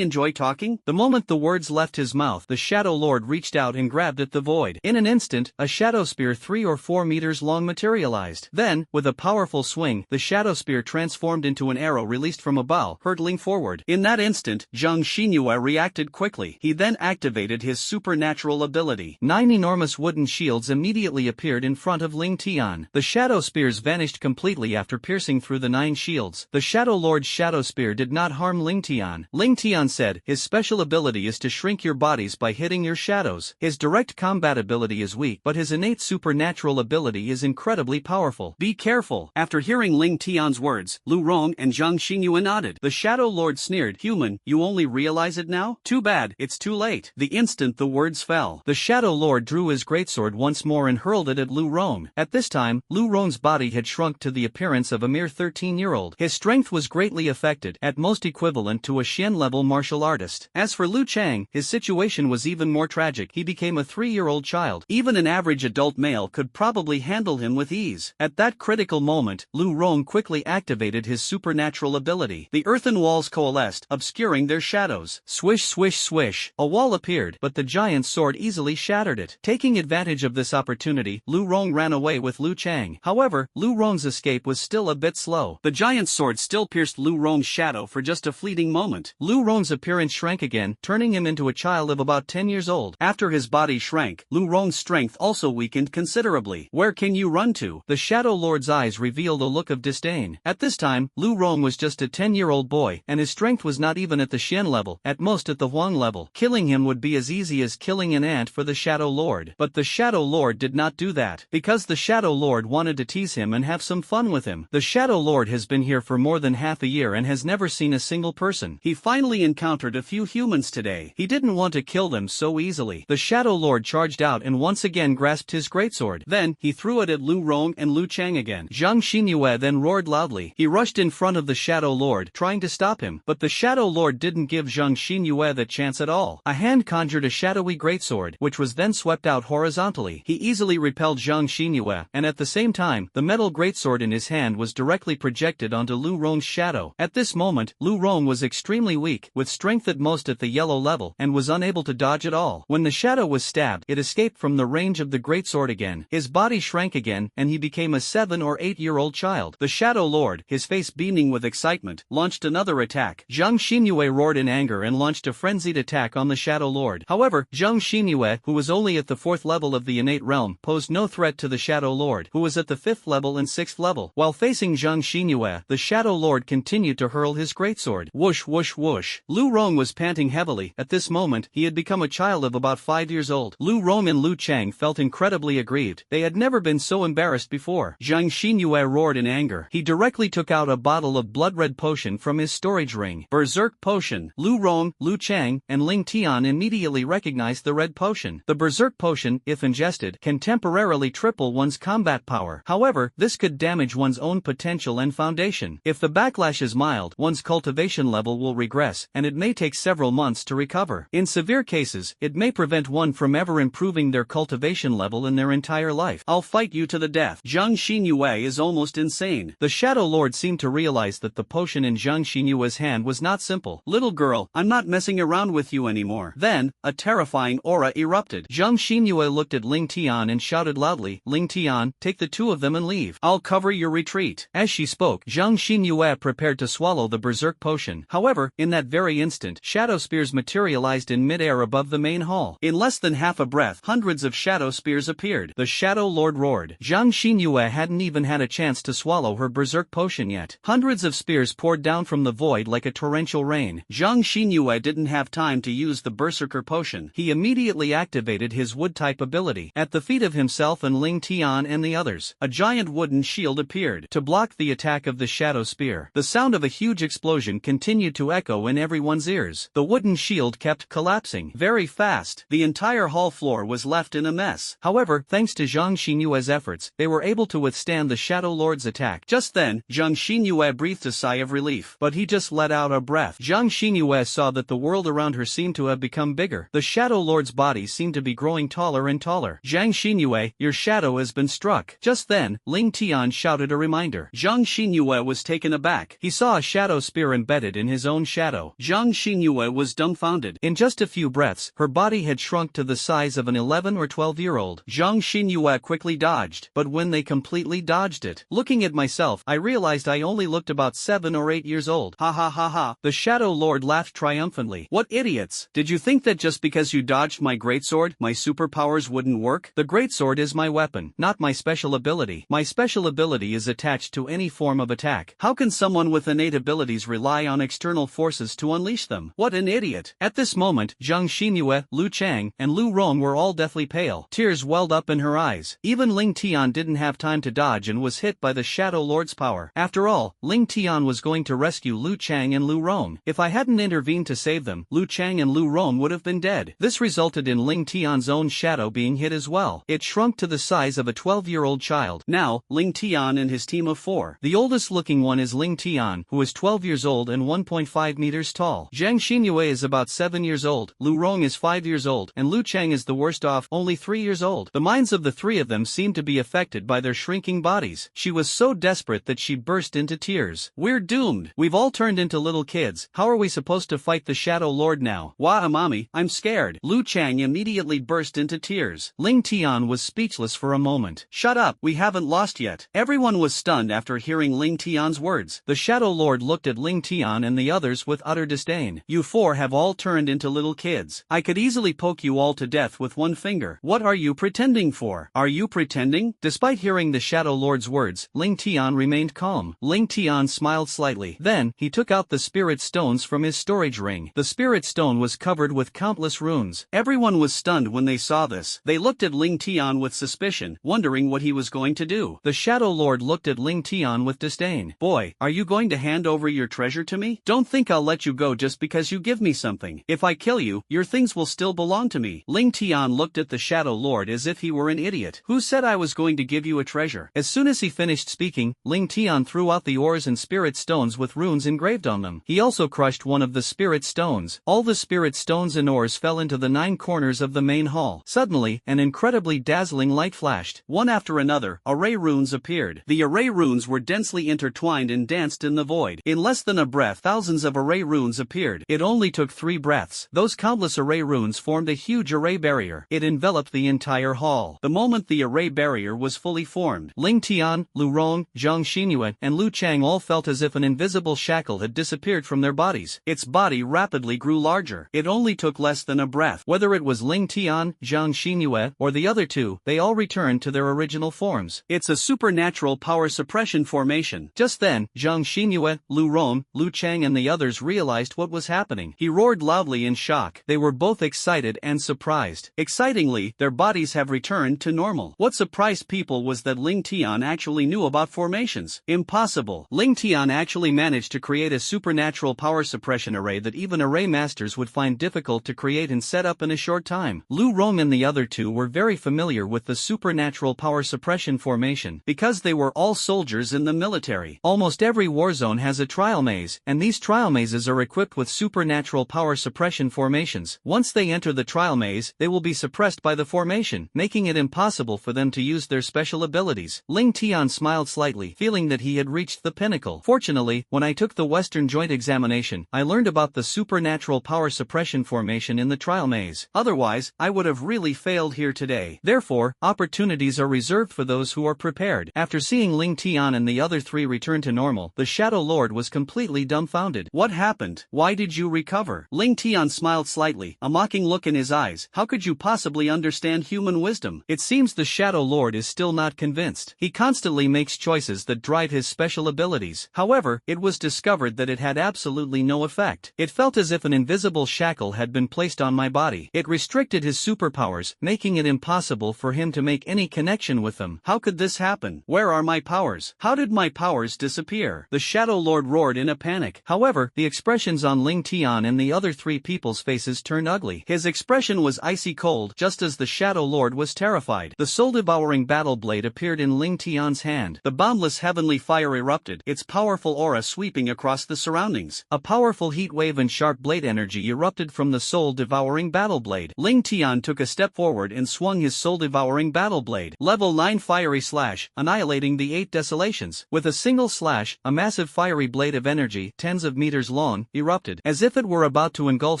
enjoy talking?" The moment the words left his mouth, the Shadow Lord reached out and grabbed at the void. In an instant, a shadow spear 3 or 4 meters long materialized. Then, with a powerful swing, the shadow spear transformed into an arrow released from a bow, hurtling forward. In that instant, Zhang Xinyue reacted quickly. He then activated his supernatural ability. 9 enormous wooden shields immediately appeared in front of Ling Tian. The shadow spears vanished completely after piercing through the 9 shields. The Shadow Lord's shadow spear did not harm Ling Tian. Ling Tian said, "His special ability is to shrink your bodies by hitting your shadows. His direct combat ability is weak, but his innate supernatural ability is incredibly powerful. Be careful." After hearing Ling Tian's words, Lu Rong and Zhang Xinyue nodded. The Shadow Lord sneered, "Human, you only realize it now? Too bad, it's too late." The instant the words fell, the Shadow Lord drew his greatsword once more and hurled it at Lu Rong. At this time, Lu Rong's body had shrunk to the appearance of a mere 13-year-old. His strength was greatly affected, at most equivalent to a Xian-level martial artist. As for Lu Chang, his situation was even more tragic. He became a 3-year-old child. Even an average adult male could probably handle him with ease. At that critical moment, Lu Rong quickly activated his supernatural ability. The earthen walls coalesced, obscuring their shadows. Swish, swish, swish. A wall appeared, but the giant's sword easily shattered it. Taking advantage of this opportunity, Lu Rong ran away with Lu Chang. However, Lu Rong's escape was still a bit slow. The giant's sword still pierced Lu Rong's shadow for just a fleeting moment. Lu Rong's appearance shrank again, turning him into a child of about 10 years old. After his body shrank, Lu Rong's strength also weakened considerably. "Where can you run to?" The Shadow Lord's eyes revealed a look of disdain. At this time, Lu Rong was just a 10-year-old boy, and his strength was not even at the Xian level, at most at the Huang level. Killing him would be as easy as killing an ant for the Shadow Lord. But the Shadow Lord did not do that. Because the Shadow Shadow Lord wanted to tease him and have some fun with him. The Shadow Lord has been here for more than half a year and has never seen a single person. He finally encountered a few humans today. He didn't want to kill them so easily. The Shadow Lord charged out and once again grasped his greatsword. Then, he threw it at Lu Rong and Lu Chang again. Zhang Xinyue then roared loudly. He rushed in front of the Shadow Lord, trying to stop him, but the Shadow Lord didn't give Zhang Xinyue the chance at all. A hand conjured a shadowy greatsword, which was then swept out horizontally. He easily repelled Zhang Xinyue, and at the same time, the metal greatsword in his hand was directly projected onto Lu Rong's shadow. At this moment, Lu Rong was extremely weak, with strength at most at the yellow level, and was unable to dodge at all. When the shadow was stabbed, it escaped from the range of the greatsword again. His body shrank again, and he became a 7 or 8-year-old child. The Shadow Lord, his face beaming with excitement, launched another attack. Zhang Xinyue roared in anger and launched a frenzied attack on the Shadow Lord. However, Zhang Xinyue, who was only at the 4th level of the innate realm, posed no threat to the Shadow Lord, who was at the 5th level and 6th level. While facing Zhang Xinyue, the Shadow Lord continued to hurl his greatsword. Whoosh whoosh whoosh. Lu Rong was panting heavily. At this moment, he had become a child of about 5 years old. Lu Rong and Lu Chang felt incredibly aggrieved. They had never been so embarrassed before. Zhang Xinyue roared in anger. He directly took out a bottle of blood-red potion from his storage ring. Berserk Potion. Lu Rong, Lu Chang, and Ling Tian immediately recognized the red potion. The Berserk Potion, if ingested, can temporarily triple one's combat power. However, this could damage one's own potential and foundation. If the backlash is mild, one's cultivation level will regress, and it may take several months to recover. In severe cases, it may prevent one from ever improving their cultivation level in their entire life. I'll fight you to the death. Zhang Xinyue is almost insane. The Shadow Lord seemed to realize that the potion in Zhang Xinyue's hand was not simple. Little girl, I'm not messing around with you anymore. Then, a terrifying aura erupted. Zhang Xinyue looked at Ling Tian and shouted loudly, Ling Tian, take the two of them and leave. I'll cover your retreat. As she spoke, Zhang Xinyue prepared to swallow the Berserk Potion. However, in that very instant, shadow spears materialized in mid-air above the main hall. In less than half a breath, hundreds of shadow spears appeared. The Shadow Lord roared. Zhang Xinyue hadn't even had a chance to swallow her Berserk Potion yet. Hundreds of spears poured down from the void like a torrential rain. Zhang Xinyue didn't have time to use the Berserker Potion. He immediately activated his wood-type ability. At the feet of himself and Ling Tian and the others, a giant wooden shield appeared to block the attack of the Shadow Spear. The sound of a huge explosion continued to echo in everyone's ears. The wooden shield kept collapsing very fast. The entire hall floor was left in a mess. However, thanks to Zhang Xinyue's efforts, they were able to withstand the Shadow Lord's attack. Just then, Zhang Xinyue breathed a sigh of relief, but he just let out a breath. Zhang Xinyue saw that the world around her seemed to have become bigger. The Shadow Lord's body seemed to be growing taller and taller. Zhang Xinyue, your shadow has been struck. Just then, Ling Tian shouted a reminder. Zhang Xinyue was taken aback. He saw a shadow spear embedded in his own shadow. Zhang Xinyue was dumbfounded. In just a few breaths, her body had shrunk to the size of an 11 or 12-year-old. Zhang Xinyue quickly dodged, but when they completely dodged it, looking at myself, I realized I only looked about 7 or 8 years old. Ha ha ha ha. The Shadow Lord laughed triumphantly. What idiots! Did you think that just because you dodged my greatsword, my superpowers wouldn't work? The greatsword is my weapon, not my special ability. My special ability is attached to any form of attack. How can someone with innate abilities rely on external forces to unleash them? What an idiot! At this moment, Zhang Xinyue, Lu Chang, and Lu Rong were all deathly pale. Tears welled up in her eyes. Even Ling Tian didn't have time to dodge and was hit by the Shadow Lord's power. After all, Ling Tian was going to rescue Lu Chang and Lu Rong. If I hadn't intervened to save them, Lu Chang and Lu Rong would have been dead. This resulted in Ling Tian's own shadow being hit as well. It shrunk to the size of a 12-year-old child. Now, Ling Tian and his team of 4. The oldest looking one is Ling Tian, who is 12 years old and 1.5 meters tall. Zhang Xinyue is about 7 years old, Lu Rong is 5 years old, and Lu Chang is the worst off, only 3 years old. The minds of the 3 of them seemed to be affected by their shrinking bodies. She was so desperate that she burst into tears. We're doomed. We've all turned into little kids. How are we supposed to fight the Shadow Lord now? Wah Amami, I'm scared. Lu Chang immediately burst into tears. Ling Tian was speechless for a moment. Shut up, we haven't lost yet. Everyone was stunned after hearing Ling Tian's words. The Shadow Lord looked at Ling Tian and the others with utter disdain. You 4 have all turned into little kids. I could easily poke you all to death with one finger. What are you pretending for? Are you pretending? Despite hearing the Shadow Lord's words, Ling Tian remained calm. Ling Tian smiled slightly. Then, he took out the spirit stones from his storage ring. The spirit stone was covered with countless runes. Everyone was stunned when they saw this. They looked at Ling Tian with suspicion, wondering wondering what he was going to do. The Shadow Lord looked at Ling Tian with disdain. Boy, are you going to hand over your treasure to me? Don't think I'll let you go just because you give me something. If I kill you, your things will still belong to me. Ling Tian looked at the Shadow Lord as if he were an idiot. Who said I was going to give you a treasure? As soon as he finished speaking, Ling Tian threw out the ores and spirit stones with runes engraved on them. He also crushed one of the spirit stones. All the spirit stones and ores fell into the 9 corners of the main hall. Suddenly, an incredibly dazzling light flashed. One after another, array runes appeared. The array runes were densely intertwined and danced in the void. In less than a breath, thousands of array runes appeared. It only took 3 breaths. Those countless array runes formed a huge array barrier. It enveloped the entire hall. The moment the array barrier was fully formed, Ling Tian, Lu Rong, Zhang Xinyue, and Lu Chang all felt as if an invisible shackle had disappeared from their bodies. Its body rapidly grew larger. It only took less than a breath. Whether it was Ling Tian, Zhang Xinyue, or the other two, they all returned to their original forms. It's a supernatural power suppression formation. Just then, Zhang Xinyue, Lu Rong, Lu Chang and the others realized what was happening. He roared loudly in shock. They were both excited and surprised. Excitingly, their bodies have returned to normal. What surprised people was that Ling Tian actually knew about formations. Impossible. Ling Tian actually managed to create a supernatural power suppression array that even array masters would find difficult to create and set up in a short time. Lu Rong and the other two were very familiar with the supernatural power suppression formation because they were all soldiers in the military. Almost every warzone has a trial maze, and these trial mazes are equipped with supernatural power suppression formations. Once they enter the trial maze, they will be suppressed by the formation, making it impossible for them to use their special abilities. Ling Tian smiled slightly, feeling that he had reached the pinnacle. Fortunately, when I took the Western Joint Examination, I learned about the supernatural power suppression formation in the trial maze. Otherwise, I would have really failed here today. Therefore, opportunities are reserved for those who are prepared. After seeing Ling Tian and the other three return to normal, the Shadow Lord was completely dumbfounded. What happened? Why did you recover? Ling Tian smiled slightly, a mocking look in his eyes. How could you possibly understand human wisdom? It seems the Shadow Lord is still not convinced. He constantly makes choices that drive his special abilities. However, it was discovered that it had absolutely no effect. It felt as if an invisible shackle had been placed on my body. It restricted his superpowers, making it impossible for him to make any connection with them. How could this happen? Where are my powers? How did my powers disappear? The Shadow Lord roared in a panic. However, the expressions on Ling Tian and the other three people's faces turned ugly. His expression was icy cold, just as the Shadow Lord was terrified. The soul-devouring battle blade appeared in Ling Tian's hand. The boundless heavenly fire erupted, its powerful aura sweeping across the surroundings. A powerful heat wave and sharp blade energy erupted from the soul-devouring battle blade. Ling Tian took a step forward and swung his soul-devouring battle blade. Level 9 fiery slash, annihilating the 8 desolations. With a single slash, a massive fiery blade of energy, tens of meters long, erupted. As if it were about to engulf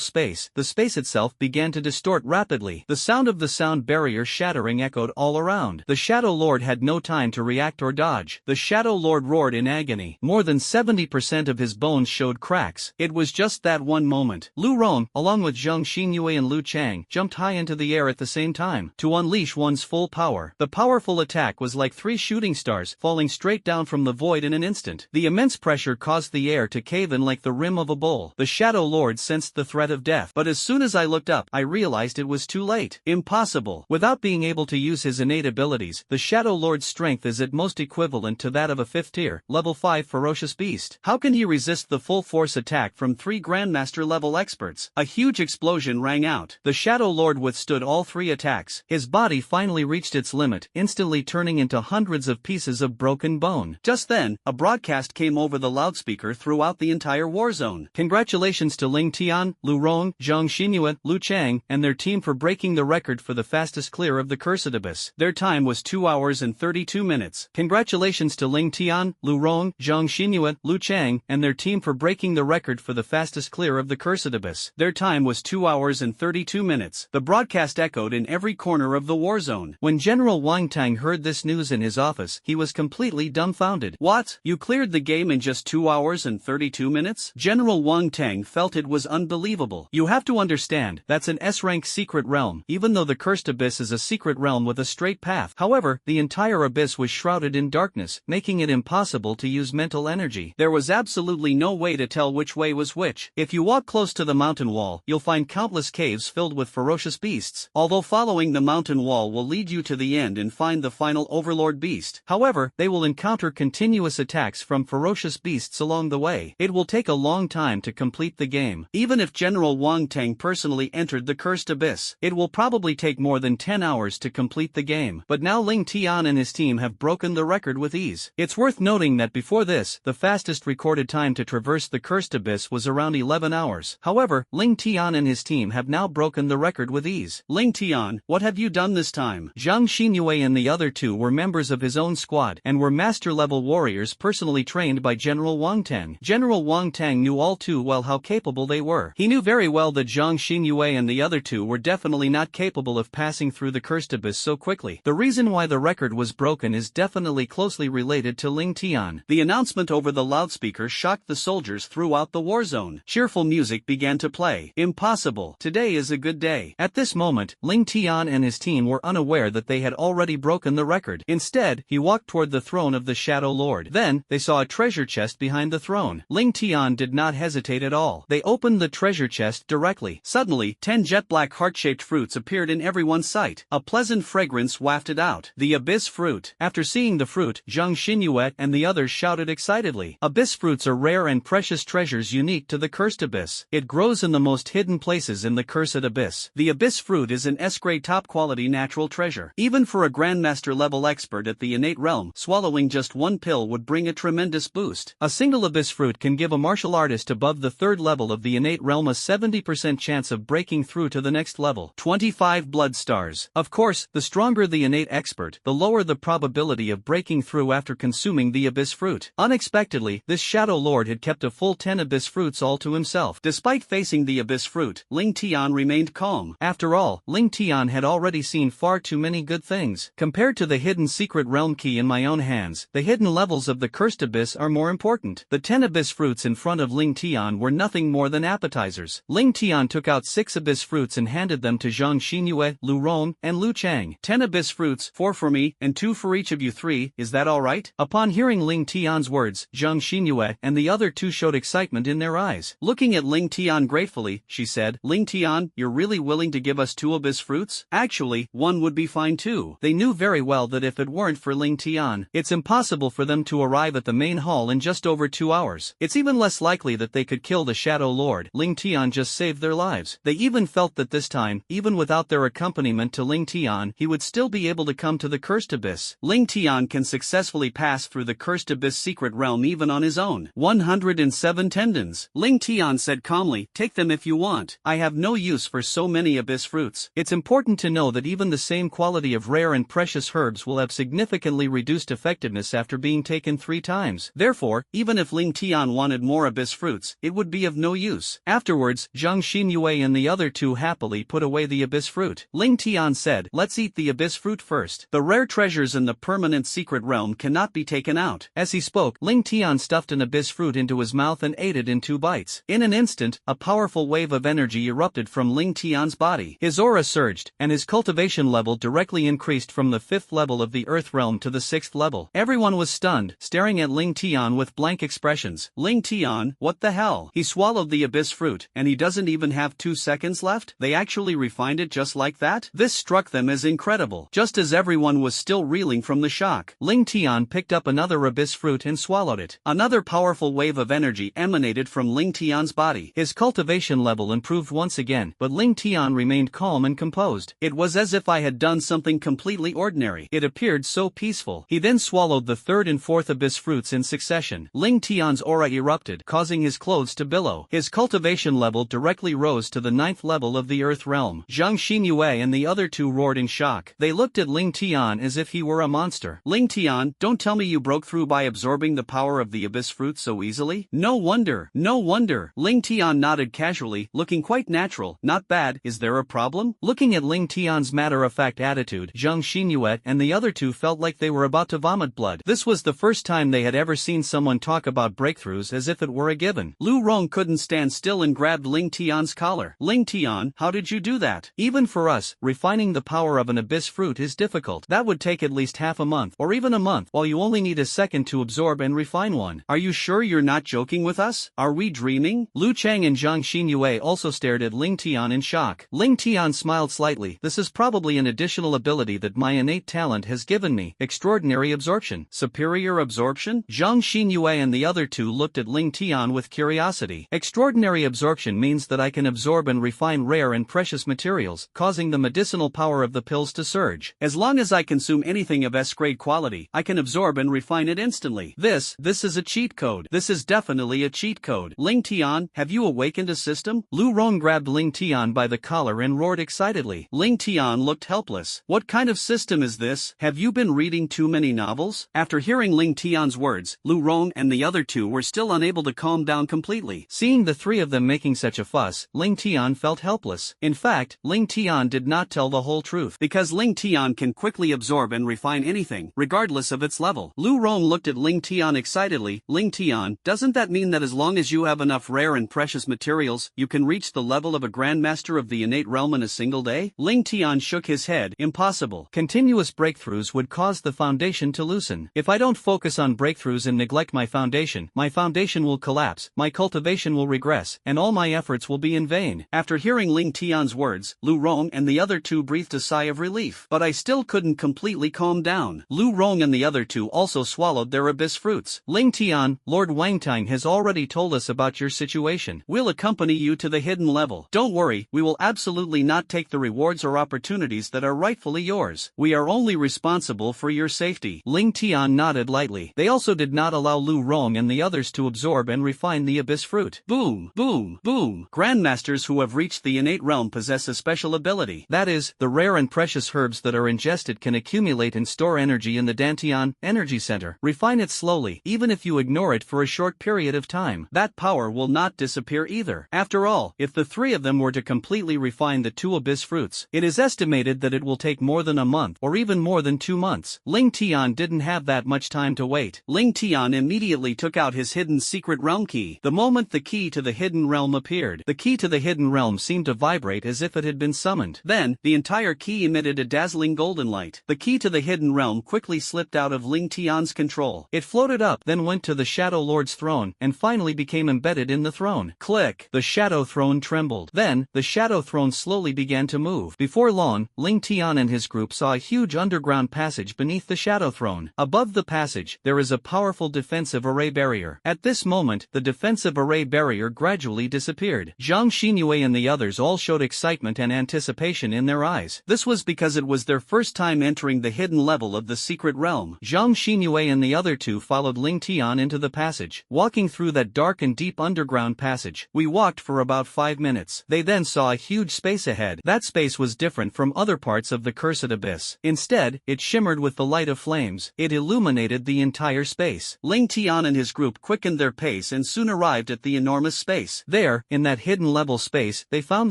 space, the space itself began to distort rapidly. The sound of the sound barrier shattering echoed all around. The Shadow Lord had no time to react or dodge. The Shadow Lord roared in agony. More than 70% of his bones showed cracks. It was just that one moment. Lu Rong, along with Zhang Xinyue and Lu Chang, jumped high into the air at the same time, to unleash one's full power. The powerful attack was like 3 shooting stars, falling straight down from the void in an instant. The immense pressure caused the air to cave in like the rim of a bowl. The Shadow Lord sensed the threat of death, but as soon as I looked up, I realized it was too late. Impossible. Without being able to use his innate abilities, the Shadow Lord's strength is at most equivalent to that of a 5th tier, level 5 ferocious beast. How can he resist the full force attack from 3 Grandmaster level experts? A huge explosion rang out. The Shadow Lord withstood all 3 attacks. His body finally reached its limit, instantly turning into hundreds of pieces of broken bone. Just then, a broadcast came over the loudspeaker throughout the entire war zone. Congratulations to Ling Tian, Lu Rong, Zhang Xinyue, Lu Chang, and their team for breaking the record for the fastest clear of the Cursed Abyss. Their time was 2 hours and 32 minutes. Congratulations to Ling Tian, Lu Rong, Zhang Xinyue, Lu Chang, and their team for breaking the record for the fastest clear of the Cursed Abyss. Their time was 2 hours and 32 minutes. The broadcast echoed in every corner of the war zone. When General Wang Tang heard this news in his office, he was completely dumbfounded. What? You cleared the game in just 2 hours and 32 minutes? General Wang Tang felt it was unbelievable. You have to understand, that's an S-rank secret realm, even though the Cursed Abyss is a secret realm with a straight path. However, the entire abyss was shrouded in darkness, making it impossible to use mental energy. There was absolutely no way to tell which way was which. If you walk close to the mountain wall, you'll find countless caves filled with ferocious beasts. Although following the mountain wall will lead you to the end, land and find the final Overlord beast. However, they will encounter continuous attacks from ferocious beasts along the way. It will take a long time to complete the game. Even if General Wang Tang personally entered the Cursed Abyss, it will probably take more than 10 hours to complete the game. But now Ling Tian and his team have broken the record with ease. It's worth noting that before this, the fastest recorded time to traverse the Cursed Abyss was around 11 hours. However, Ling Tian and his team have now broken the record with ease. Ling Tian, what have you done this time? Zhang Xinyue and the other two were members of his own squad and were master-level warriors personally trained by General Wang Tang. General Wang Tang knew all too well how capable they were. He knew very well that Zhang Xinyue and the other two were definitely not capable of passing through the Cursed Abyss so quickly. The reason why the record was broken is definitely closely related to Ling Tian. The announcement over the loudspeaker shocked the soldiers throughout the war zone. Cheerful music began to play. Impossible. Today is a good day. At this moment, Ling Tian and his team were unaware that they had already broken the record. Instead, he walked toward the throne of the Shadow Lord. Then, they saw a treasure chest behind the throne. Ling Tian did not hesitate at all. They opened the treasure chest directly. Suddenly, 10 jet-black heart-shaped fruits appeared in everyone's sight. A pleasant fragrance wafted out. The Abyss Fruit. After seeing the fruit, Zhang Xinyue and the others shouted excitedly. Abyss fruits are rare and precious treasures unique to the Cursed Abyss. It grows in the most hidden places in the Cursed Abyss. The Abyss Fruit is an S-grade top-quality natural treasure. Even for a Grandmaster-level expert at the innate realm, swallowing just one pill would bring a tremendous boost. A single Abyss Fruit can give a martial artist above the third level of the innate realm a 70% chance of breaking through to the next level. 25 blood stars. Of course, the stronger the innate expert, the lower the probability of breaking through after consuming the Abyss Fruit. Unexpectedly, this Shadow Lord had kept a full 10 Abyss Fruits all to himself. Despite facing the Abyss Fruit, Ling Tian remained calm. After all, Ling Tian had already seen far too many good things. Compared to the hidden secret realm key in my own hands, the hidden levels of the Cursed Abyss are more important. The 10 Abyss Fruits in front of Ling Tian were nothing more than appetizers. Ling Tian took out 6 Abyss Fruits and handed them to Zhang Xinyue, Lu Rong, and Lu Chang. 10 Abyss Fruits, 4 for me, and 2 for each of you 3, is that alright? Upon hearing Ling Tian's words, Zhang Xinyue and the other two showed excitement in their eyes. Looking at Ling Tian gratefully, she said, Ling Tian, you're really willing to give us 2 Abyss Fruits? Actually, 1 would be fine too. They knew very well that if it weren't for Ling Tian, it's impossible for them to arrive at the main hall in just over 2 hours. It's even less likely that they could kill the Shadow Lord. Ling Tian just saved their lives. They even felt that this time, even without their accompaniment to Ling Tian, he would still be able to come to the Cursed Abyss. Ling Tian can successfully pass through the Cursed Abyss secret realm even on his own. 107 tendons. Ling Tian said calmly, take them if you want. I have no use for so many Abyss Fruits. It's important to know that even the same quality of rare and precious herbs will have significantly reduced effectiveness after being taken 3 times. Therefore, even if Ling Tian wanted more Abyss Fruits, it would be of no use. Afterwards, Zhang Xinyue and the other two happily put away the Abyss Fruit. Ling Tian said, let's eat the Abyss Fruit first. The rare treasures in the permanent secret realm cannot be taken out. As he spoke, Ling Tian stuffed an Abyss Fruit into his mouth and ate it in 2 bites. In an instant, a powerful wave of energy erupted from Ling Tian's body. His aura surged, and his cultivation level directly increased from the 5th level of the Earth realm to the 6th level. Everyone was stunned, staring at Ling Tian with blank expressions. Ling Tian, what the hell? He swallowed the Abyss Fruit, and he doesn't even have 2 seconds left? They actually refined it just like that? This struck them as incredible. Just as everyone was still reeling from the shock, Ling Tian picked up another Abyss Fruit and swallowed it. Another powerful wave of energy emanated from Ling Tian's body. His cultivation level improved once again, but Ling Tian remained calm and composed. It was as if I had done something completely ordinary. It appeared so peaceful. He then swallowed the 3rd and 4th Abyss Fruits in succession. Ling Tian's aura erupted, causing his clothes to billow. His cultivation level directly rose to the 9th level of the Earth realm. Zhang Xinyue and the other two roared in shock. They looked at Ling Tian as if he were a monster. Ling Tian, don't tell me you broke through by absorbing the power of the Abyss Fruit so easily? No wonder, no wonder. Ling Tian nodded casually, looking quite natural. Not bad, is there a problem? Looking at Ling Tian's matter-of-fact attitude, Zhang Xinyue and the other two felt like they were about to vomit blood. This was the first time they had ever seen someone talk about breakthroughs as if it were a given. Lu Rong couldn't stand still and grabbed Ling Tian's collar. Ling Tian, how did you do that? Even for us, refining the power of an Abyss Fruit is difficult. That would take at least half a month, or even a month, while you only need a second to absorb and refine one. Are you sure you're not joking with us? Are we dreaming? Lu Chang and Zhang Xinyue also stared at Ling Tian in shock. Ling Tian smiled slightly. This is probably an additional ability
that my innate talent has given me: extraordinary absorption.
Superior absorption?
Zhang Xinyue and the other two looked at Ling Tian with curiosity. Extraordinary absorption means that I can absorb and refine rare and precious materials, causing the medicinal power of the pills to surge.
As long as I consume anything of S-grade quality, I can absorb and refine it instantly. This is a cheat code. This is definitely a cheat code. Ling Tian, have you awakened a system?
Lu Rong grabbed Ling Tian by the collar and roared excitedly.
Ling Tian looked helpless. What kind of system is this? Have you been reading too many novels? After hearing Ling Tian's words, Lu Rong and the other two were still unable to calm down completely.
Seeing the three of them making such a fuss, Ling Tian felt helpless. In fact, Ling Tian did not tell the whole truth.
Because Ling Tian can quickly absorb and refine anything, regardless of its level. Lu Rong looked at Ling Tian excitedly. Ling Tian, doesn't that mean that as long as you have enough rare and precious materials, you can reach the level of a grandmaster of the innate realm in a single day? Ling Tian shook his head. Impossible.
Continuous breakthroughs would cause the foundation to loosen. If I don't focus on breakthroughs and neglect my foundation will collapse, my cultivation will regress, and all my efforts will be in vain.
After hearing Ling Tian's words, Lu Rong and the other two breathed a sigh of relief. But I still couldn't completely calm down. Lu Rong and the other two also swallowed their abyss fruits.
Ling Tian, Lord Wangtang has already told us about your situation.
We'll accompany you to the hidden level. Don't worry, we will absolutely not take the rewards or opportunities that are rightfully yours. We are only responsible for your safety.
Ling Tian nodded lightly. They also did not allow Lu Rong and the others to absorb and refine the abyss fruit.
Boom, boom, boom. Grandmasters who have reached the innate realm possess a special ability.
That is, the rare and precious herbs that are ingested can accumulate and store energy in the Dantian energy center. Refine it slowly, even if you ignore it for a short period of time.
That power will not disappear either. After all, if the three of them were to completely refine the two abyss fruits, it is estimated that it will take more than a month or even more than 2 months.
Ling Tian didn't have that much time to wait.
Ling Tian immediately took out his hidden secret realm key. The moment the key to the hidden realm appeared,
the key to the hidden realm seemed to vibrate as if it had been summoned.
Then, the entire key emitted a dazzling golden light. The key to the hidden realm quickly slipped out of Ling Tian's control.
It floated up, then went to the Shadow Lord's throne, and finally became embedded in the throne.
Click!
The Shadow Throne trembled. Then, the Shadow Throne slowly began to move. Before long, Ling Tian and his group saw a huge underground passage beneath the Shadow Throne. Above the passage, there is a powerful defensive array barrier. At this moment, the defensive array barrier gradually disappeared. Zhang Xinyue and the others all showed excitement and anticipation in their eyes.
This was because it was their first time entering the hidden level of the secret realm.
Zhang Xinyue and the other two followed Ling Tian into the passage. Walking through that dark and deep underground passage, we walked for about 5 minutes. They then saw a huge space ahead. That space was different from other parts of the cursed abyss. Instead, it shimmered with the light of flames. It illuminated the entire space.
Ling Tian and his group quickened their pace and soon arrived at the enormous space.
There, in that hidden level space, they found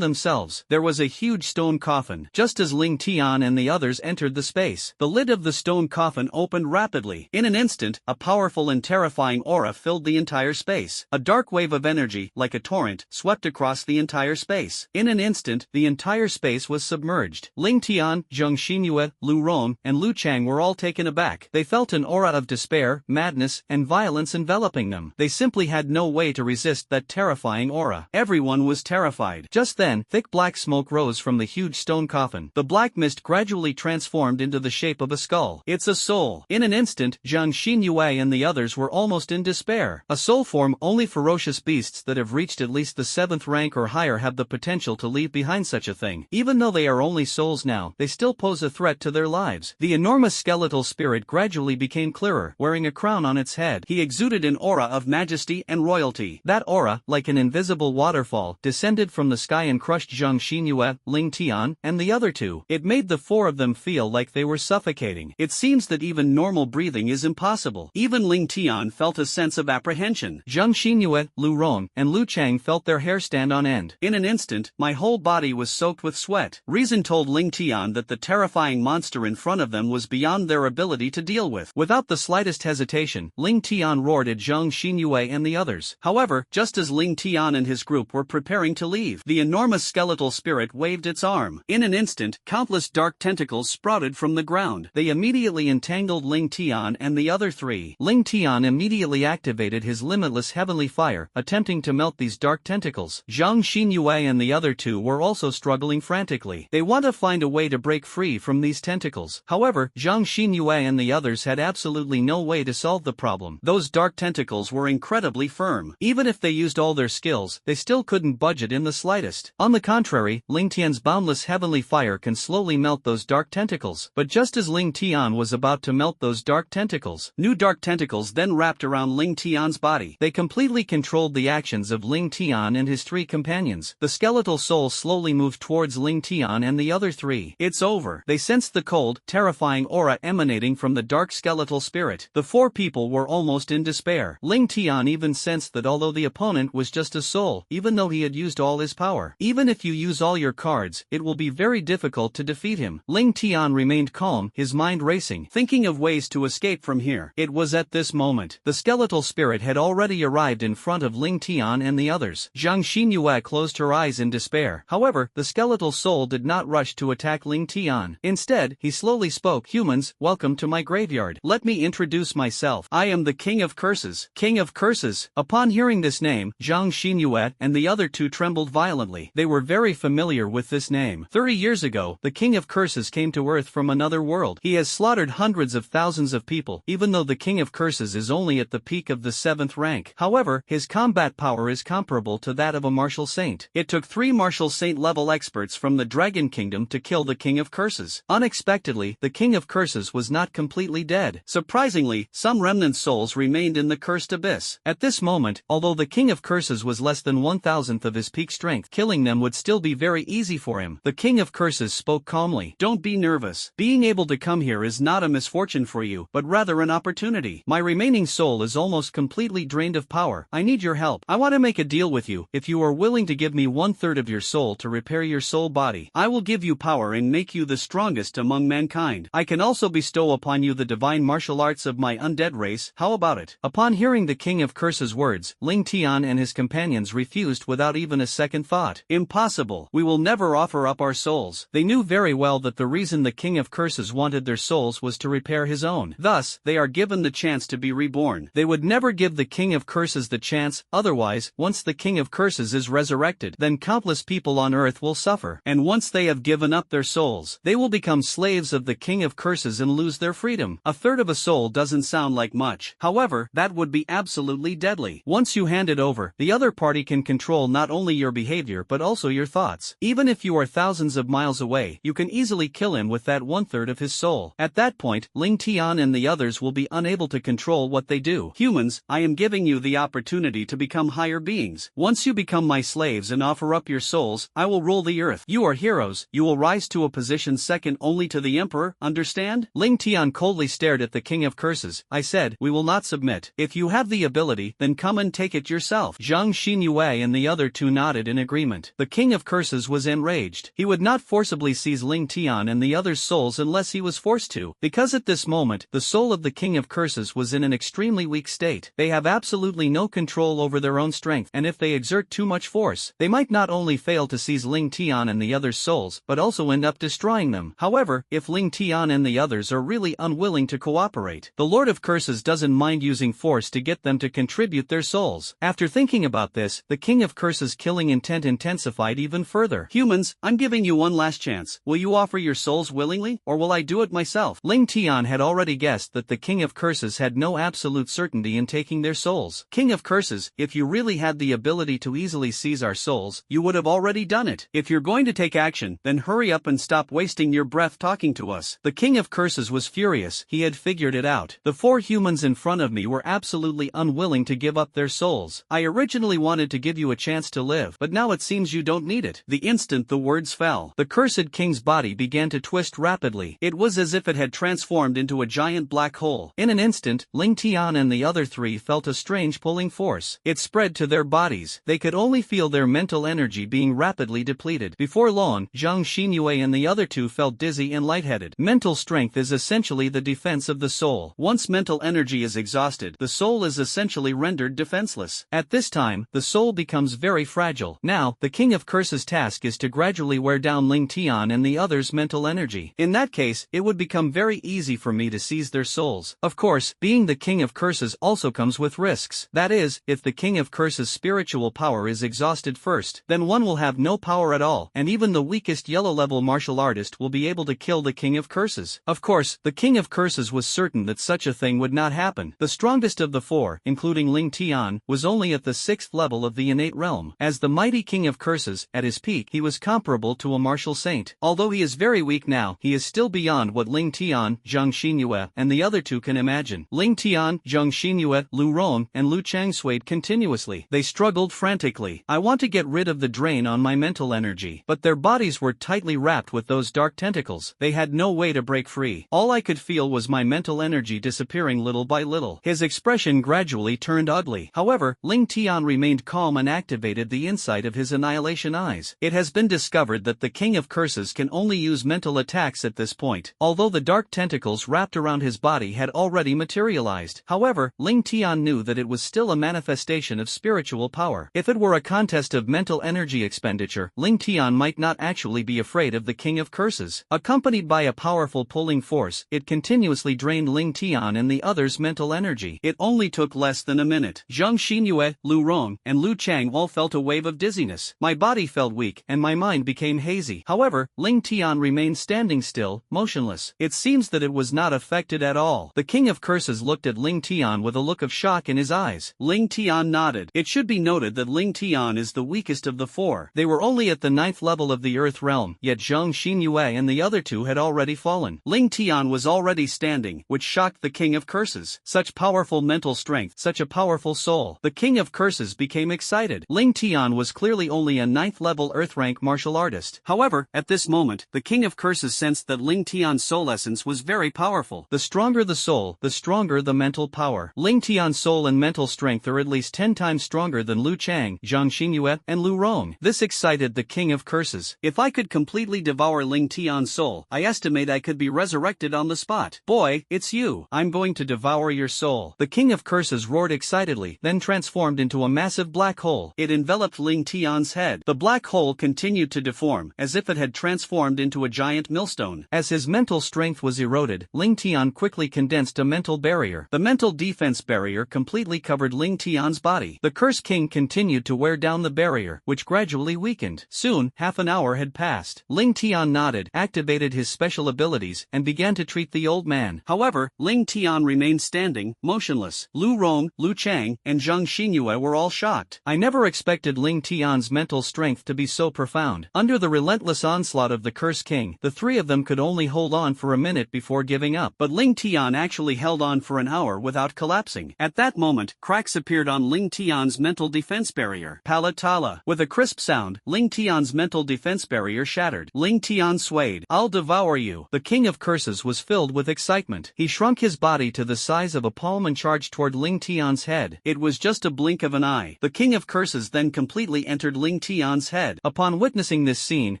themselves. There was a huge stone coffin. Just as Ling Tian and the others entered the space, the lid of the stone coffin opened rapidly. In an instant, a powerful and terrifying aura filled the entire space. A dark wave of energy, like a torrent, swept across the entire space. In an instant, the entire space was submerged. Ling Tian, Zhang Xinyue, Lu Rong, and Lu Chang were all taken aback. They felt an aura of despair, madness, and violence enveloping them. They simply had no way to resist that terrifying aura. Everyone was terrified. Just then, thick black smoke rose from the huge stone coffin. The black mist gradually transformed into the shape of a skull.
It's a soul.
In an instant, Zhang Xinyue and the others were almost in despair. A soul form, only ferocious beasts that have reached at least the 7th rank or higher have the potential to leave behind such a thing. Even though they are only souls now, they still pose a threat to their lives. The enormous skeletal spirit gradually became clearer, wearing a crown on its head.
He exuded an aura of majesty and royalty.
That aura, like an invisible waterfall, descended from the sky and crushed Zhang Xinyue, Ling Tian, and the other two. It made the 4 of them feel like they were suffocating.
It seems that even normal breathing is impossible. Even Ling Tian felt a sense of apprehension.
Zhang Xinyue, Lu Rong, and Lu Chang felt their hair stand on end.
In an instant, my whole body was soaked with sweat. Reason told Ling Tian that the terrifying monster in front of them was beyond their ability to deal with.
Without the slightest hesitation, Ling Tian roared at Zhang Xinyue and the others.
However, just as Ling Tian and his group were preparing to leave, the enormous skeletal spirit waved its arm. In an instant, countless dark tentacles sprouted from the ground. They immediately entangled Ling Tian and the other 3.
Ling Tian immediately activated his limitless heavenly fire, attempting to melt these dark tentacles. Zhang Xinyue and the other 2 were also struggling frantically. They want to find a way to break free free from these tentacles. However, Zhang Xinyue and the others had absolutely no way to solve the problem. Those dark tentacles were incredibly firm. Even if they used all their skills, they still couldn't budge it in the slightest. On the contrary, Ling Tian's boundless heavenly fire can slowly melt those dark tentacles. But just as Ling Tian was about to melt those dark tentacles, new dark tentacles then wrapped around Ling Tian's body. They completely controlled the actions of Ling Tian and his three companions. The skeletal soul slowly moved towards Ling Tian and the other three. It's over. They sensed the cold, terrifying aura emanating from the dark skeletal spirit. The four people were almost in despair. Ling Tian even sensed that although the opponent was just a soul, even though he had used all his power, even if you use all your cards, it will be very difficult to defeat him. Ling Tian remained calm, his mind racing, thinking of ways to escape from here. It was at this moment the skeletal spirit had already arrived in front of Ling Tian and the others. Zhang Xinyue closed her eyes in despair. However, the skeletal soul did not rush to attack Ling Tian. Instead, he slowly spoke, "Humans, welcome to my graveyard. Let me introduce myself. I am the King of Curses." King of Curses? Upon hearing this name, Zhang Xinyue and the other two trembled violently. They were very familiar with this name. 30 years ago, the King of Curses came to Earth from another world. He has slaughtered hundreds of thousands of people, even though the King of Curses is only at the peak of the 7th rank. However, his combat power is comparable to that of a martial saint. It took 3 martial saint level experts from the Dragon Kingdom to kill the King of Curses. Unexpectedly, the King of Curses was not completely dead. Surprisingly, some remnant souls remained in the cursed abyss. At this moment, although the King of Curses was less than 1,000th of his peak strength, killing them would still be very easy for him. The King of Curses spoke calmly. "Don't be nervous. Being able to come here is not a misfortune for you, but rather an opportunity. My remaining soul is almost completely drained of power. I need your help. I want to make a deal with you. If you are willing to give me 1/3 of your soul to repair your soul body, I will give you power and make you the strongest among mankind. I can also bestow upon you the divine martial arts of my undead race. How about it?" Upon hearing the King of Curses' words, Ling Tian and his companions refused without even a second thought. "Impossible. We will never offer up our souls." They knew very well that the reason the King of Curses wanted their souls was to repair his own. Thus, they are given the chance to be reborn. They would never give the King of Curses the chance, otherwise, once the King of Curses is resurrected, then countless people on Earth will suffer. And once they have given up their souls, they will become slaves of the King of Curses and lose their freedom. 1/3 of a soul doesn't sound like much. However, that would be absolutely deadly. Once you hand it over, the other party can control not only your behavior but also your thoughts. Even if you are thousands of miles away, you can easily kill him with that 1/3 of his soul. At that point, Ling Tian and the others will be unable to control what they do. "Humans, I am giving you the opportunity to become higher beings. Once you become my slaves and offer up your souls, I will rule the earth. You are heroes. You will rise to a position second only to the Emperor, understand?" Ling Tian coldly stared at the King of Curses. "I said, we will not submit. If you have the ability, then come and take it yourself." Zhang Xinyue and the other two nodded in agreement. The King of Curses was enraged. He would not forcibly seize Ling Tian and the others' souls unless he was forced to, because at this moment, the soul of the King of Curses was in an extremely weak state. They have absolutely no control over their own strength, and if they exert too much force, they might not only fail to seize Ling Tian and the others' souls, but also end up destroying them. However, if Ling Tian and the others are really unwilling to cooperate, the Lord of Curses doesn't mind using force to get them to contribute their souls. After thinking about this, the King of Curses' killing intent intensified even further. "Humans, I'm giving you one last chance. Will you offer your souls willingly, or will I do it myself?" Ling Tian had already guessed that the King of Curses had no absolute certainty in taking their souls. "King of Curses, if you really had the ability to easily seize our souls, you would have already done it. If you're going to take action, then hurry up and stop wasting your breath talking to us." The King of Curses was furious. He had figured it out. The 4 humans in front of me were absolutely unwilling to give up their souls. "I originally wanted to give you a chance to live, but now it seems you don't need it." The instant the words fell, the cursed king's body began to twist rapidly. It was as if it had transformed into a giant black hole. In an instant, Ling Tian and the other 3 felt a strange pulling force. It spread to their bodies. They could only feel their mental energy being rapidly depleted. Before long, Zhang Xinyue and the other 2 felt dizzy and lightheaded. Mental strength is essentially the defense of the soul. Once mental energy is exhausted, the soul is essentially rendered defenseless. At this time, the soul becomes very fragile. Now, the King of Curses' task is to gradually wear down Ling Tian and the others' mental energy. In that case, it would become very easy for me to seize their souls. Of course, being the King of Curses also comes with risks. That is, if the King of Curses' spiritual power is exhausted first, then one will have no power at all, and even the weakest yellow-level martial artist will will be able to kill the King of Curses. Of course, the King of Curses was certain that such a thing would not happen. The strongest of the four, including Ling Tian, was only at the 6th level of the innate realm. As the mighty King of Curses, at his peak, he was comparable to a martial saint. Although he is very weak now, he is still beyond what Ling Tian, Zhang Xinyue, and the other two can imagine. Ling Tian, Zhang Xinyue, Lu Rong, and Lu Chang swayed continuously. They struggled frantically. I want to get rid of the drain on my mental energy. But their bodies were tightly wrapped with those dark tentacles. They had no way to break free. All I could feel was my mental energy disappearing little by little. His expression gradually turned ugly. However, Ling Tian remained calm and activated the insight of his annihilation eyes. It has been discovered that the King of Curses can only use mental attacks at this point, although the dark tentacles wrapped around his body had already materialized. However, Ling Tian knew that it was still a manifestation of spiritual power. If it were a contest of mental energy expenditure, Ling Tian might not actually be afraid of the King of Curses. Accompanied by a powerful pulling force, it continuously drained Ling Tian and the others' mental energy. It only took less than a minute. Zhang Xinyue, Lu Rong, and Lu Chang all felt a wave of dizziness. My body felt weak, and my mind became hazy. However, Ling Tian remained standing still, motionless. It seems that it was not affected at all. The King of Curses looked at Ling Tian with a look of shock in his eyes. Ling Tian nodded. It should be noted that Ling Tian is the weakest of the four. They were only at the 9th level of the Earth realm, yet Zhang Xinyue and the other two had already fallen. Ling Tian was already standing, which shocked the King of Curses. Such powerful mental strength, such a powerful soul. The King of Curses became excited. Ling Tian was clearly only a 9th level Earth rank martial artist. However, at this moment, the King of Curses sensed that Ling Tian's soul essence was very powerful. The stronger the soul, the stronger the mental power. Ling Tian's soul and mental strength are at least 10 times stronger than Lu Chang, Zhang Xinyue, and Lu Rong. This excited the King of Curses. If I could completely devour Ling Tian's soul, I estimate I could be resurrected on the spot. Boy, it's you. I'm going to devour your soul. The King of Curses roared excitedly, then transformed into a massive black hole. It enveloped Ling Tian's head. The black hole continued to deform, as if it had transformed into a giant millstone. As his mental strength was eroded, Ling Tian quickly condensed a mental barrier. The mental defense barrier completely covered Ling Tian's body. The Curse King continued to wear down the barrier, which gradually weakened. Soon, half an hour had passed. Ling Tian nodded, activated his special abilities, and began to treat the old man. However, Ling Tian remained standing, motionless. Lu Rong, Lu Chang, and Zhang Xinyue were all shocked. I never expected Ling Tian's mental strength to be so profound. Under the relentless onslaught of the Curse King, the three of them could only hold on for a minute before giving up. But Ling Tian actually held on for an hour without collapsing. At that moment, cracks appeared on Ling Tian's mental defense barrier. Palatala. With a crisp sound, Ling Tian's mental defense barrier shattered. Ling Tian swayed. I'll devour you. The King of Curses was filled with excitement. He shrunk his body to the size of a palm and charged toward Ling Tian's head. It was just a blink of an eye. The King of Curses then completely entered Ling Tian's head. Upon witnessing this scene,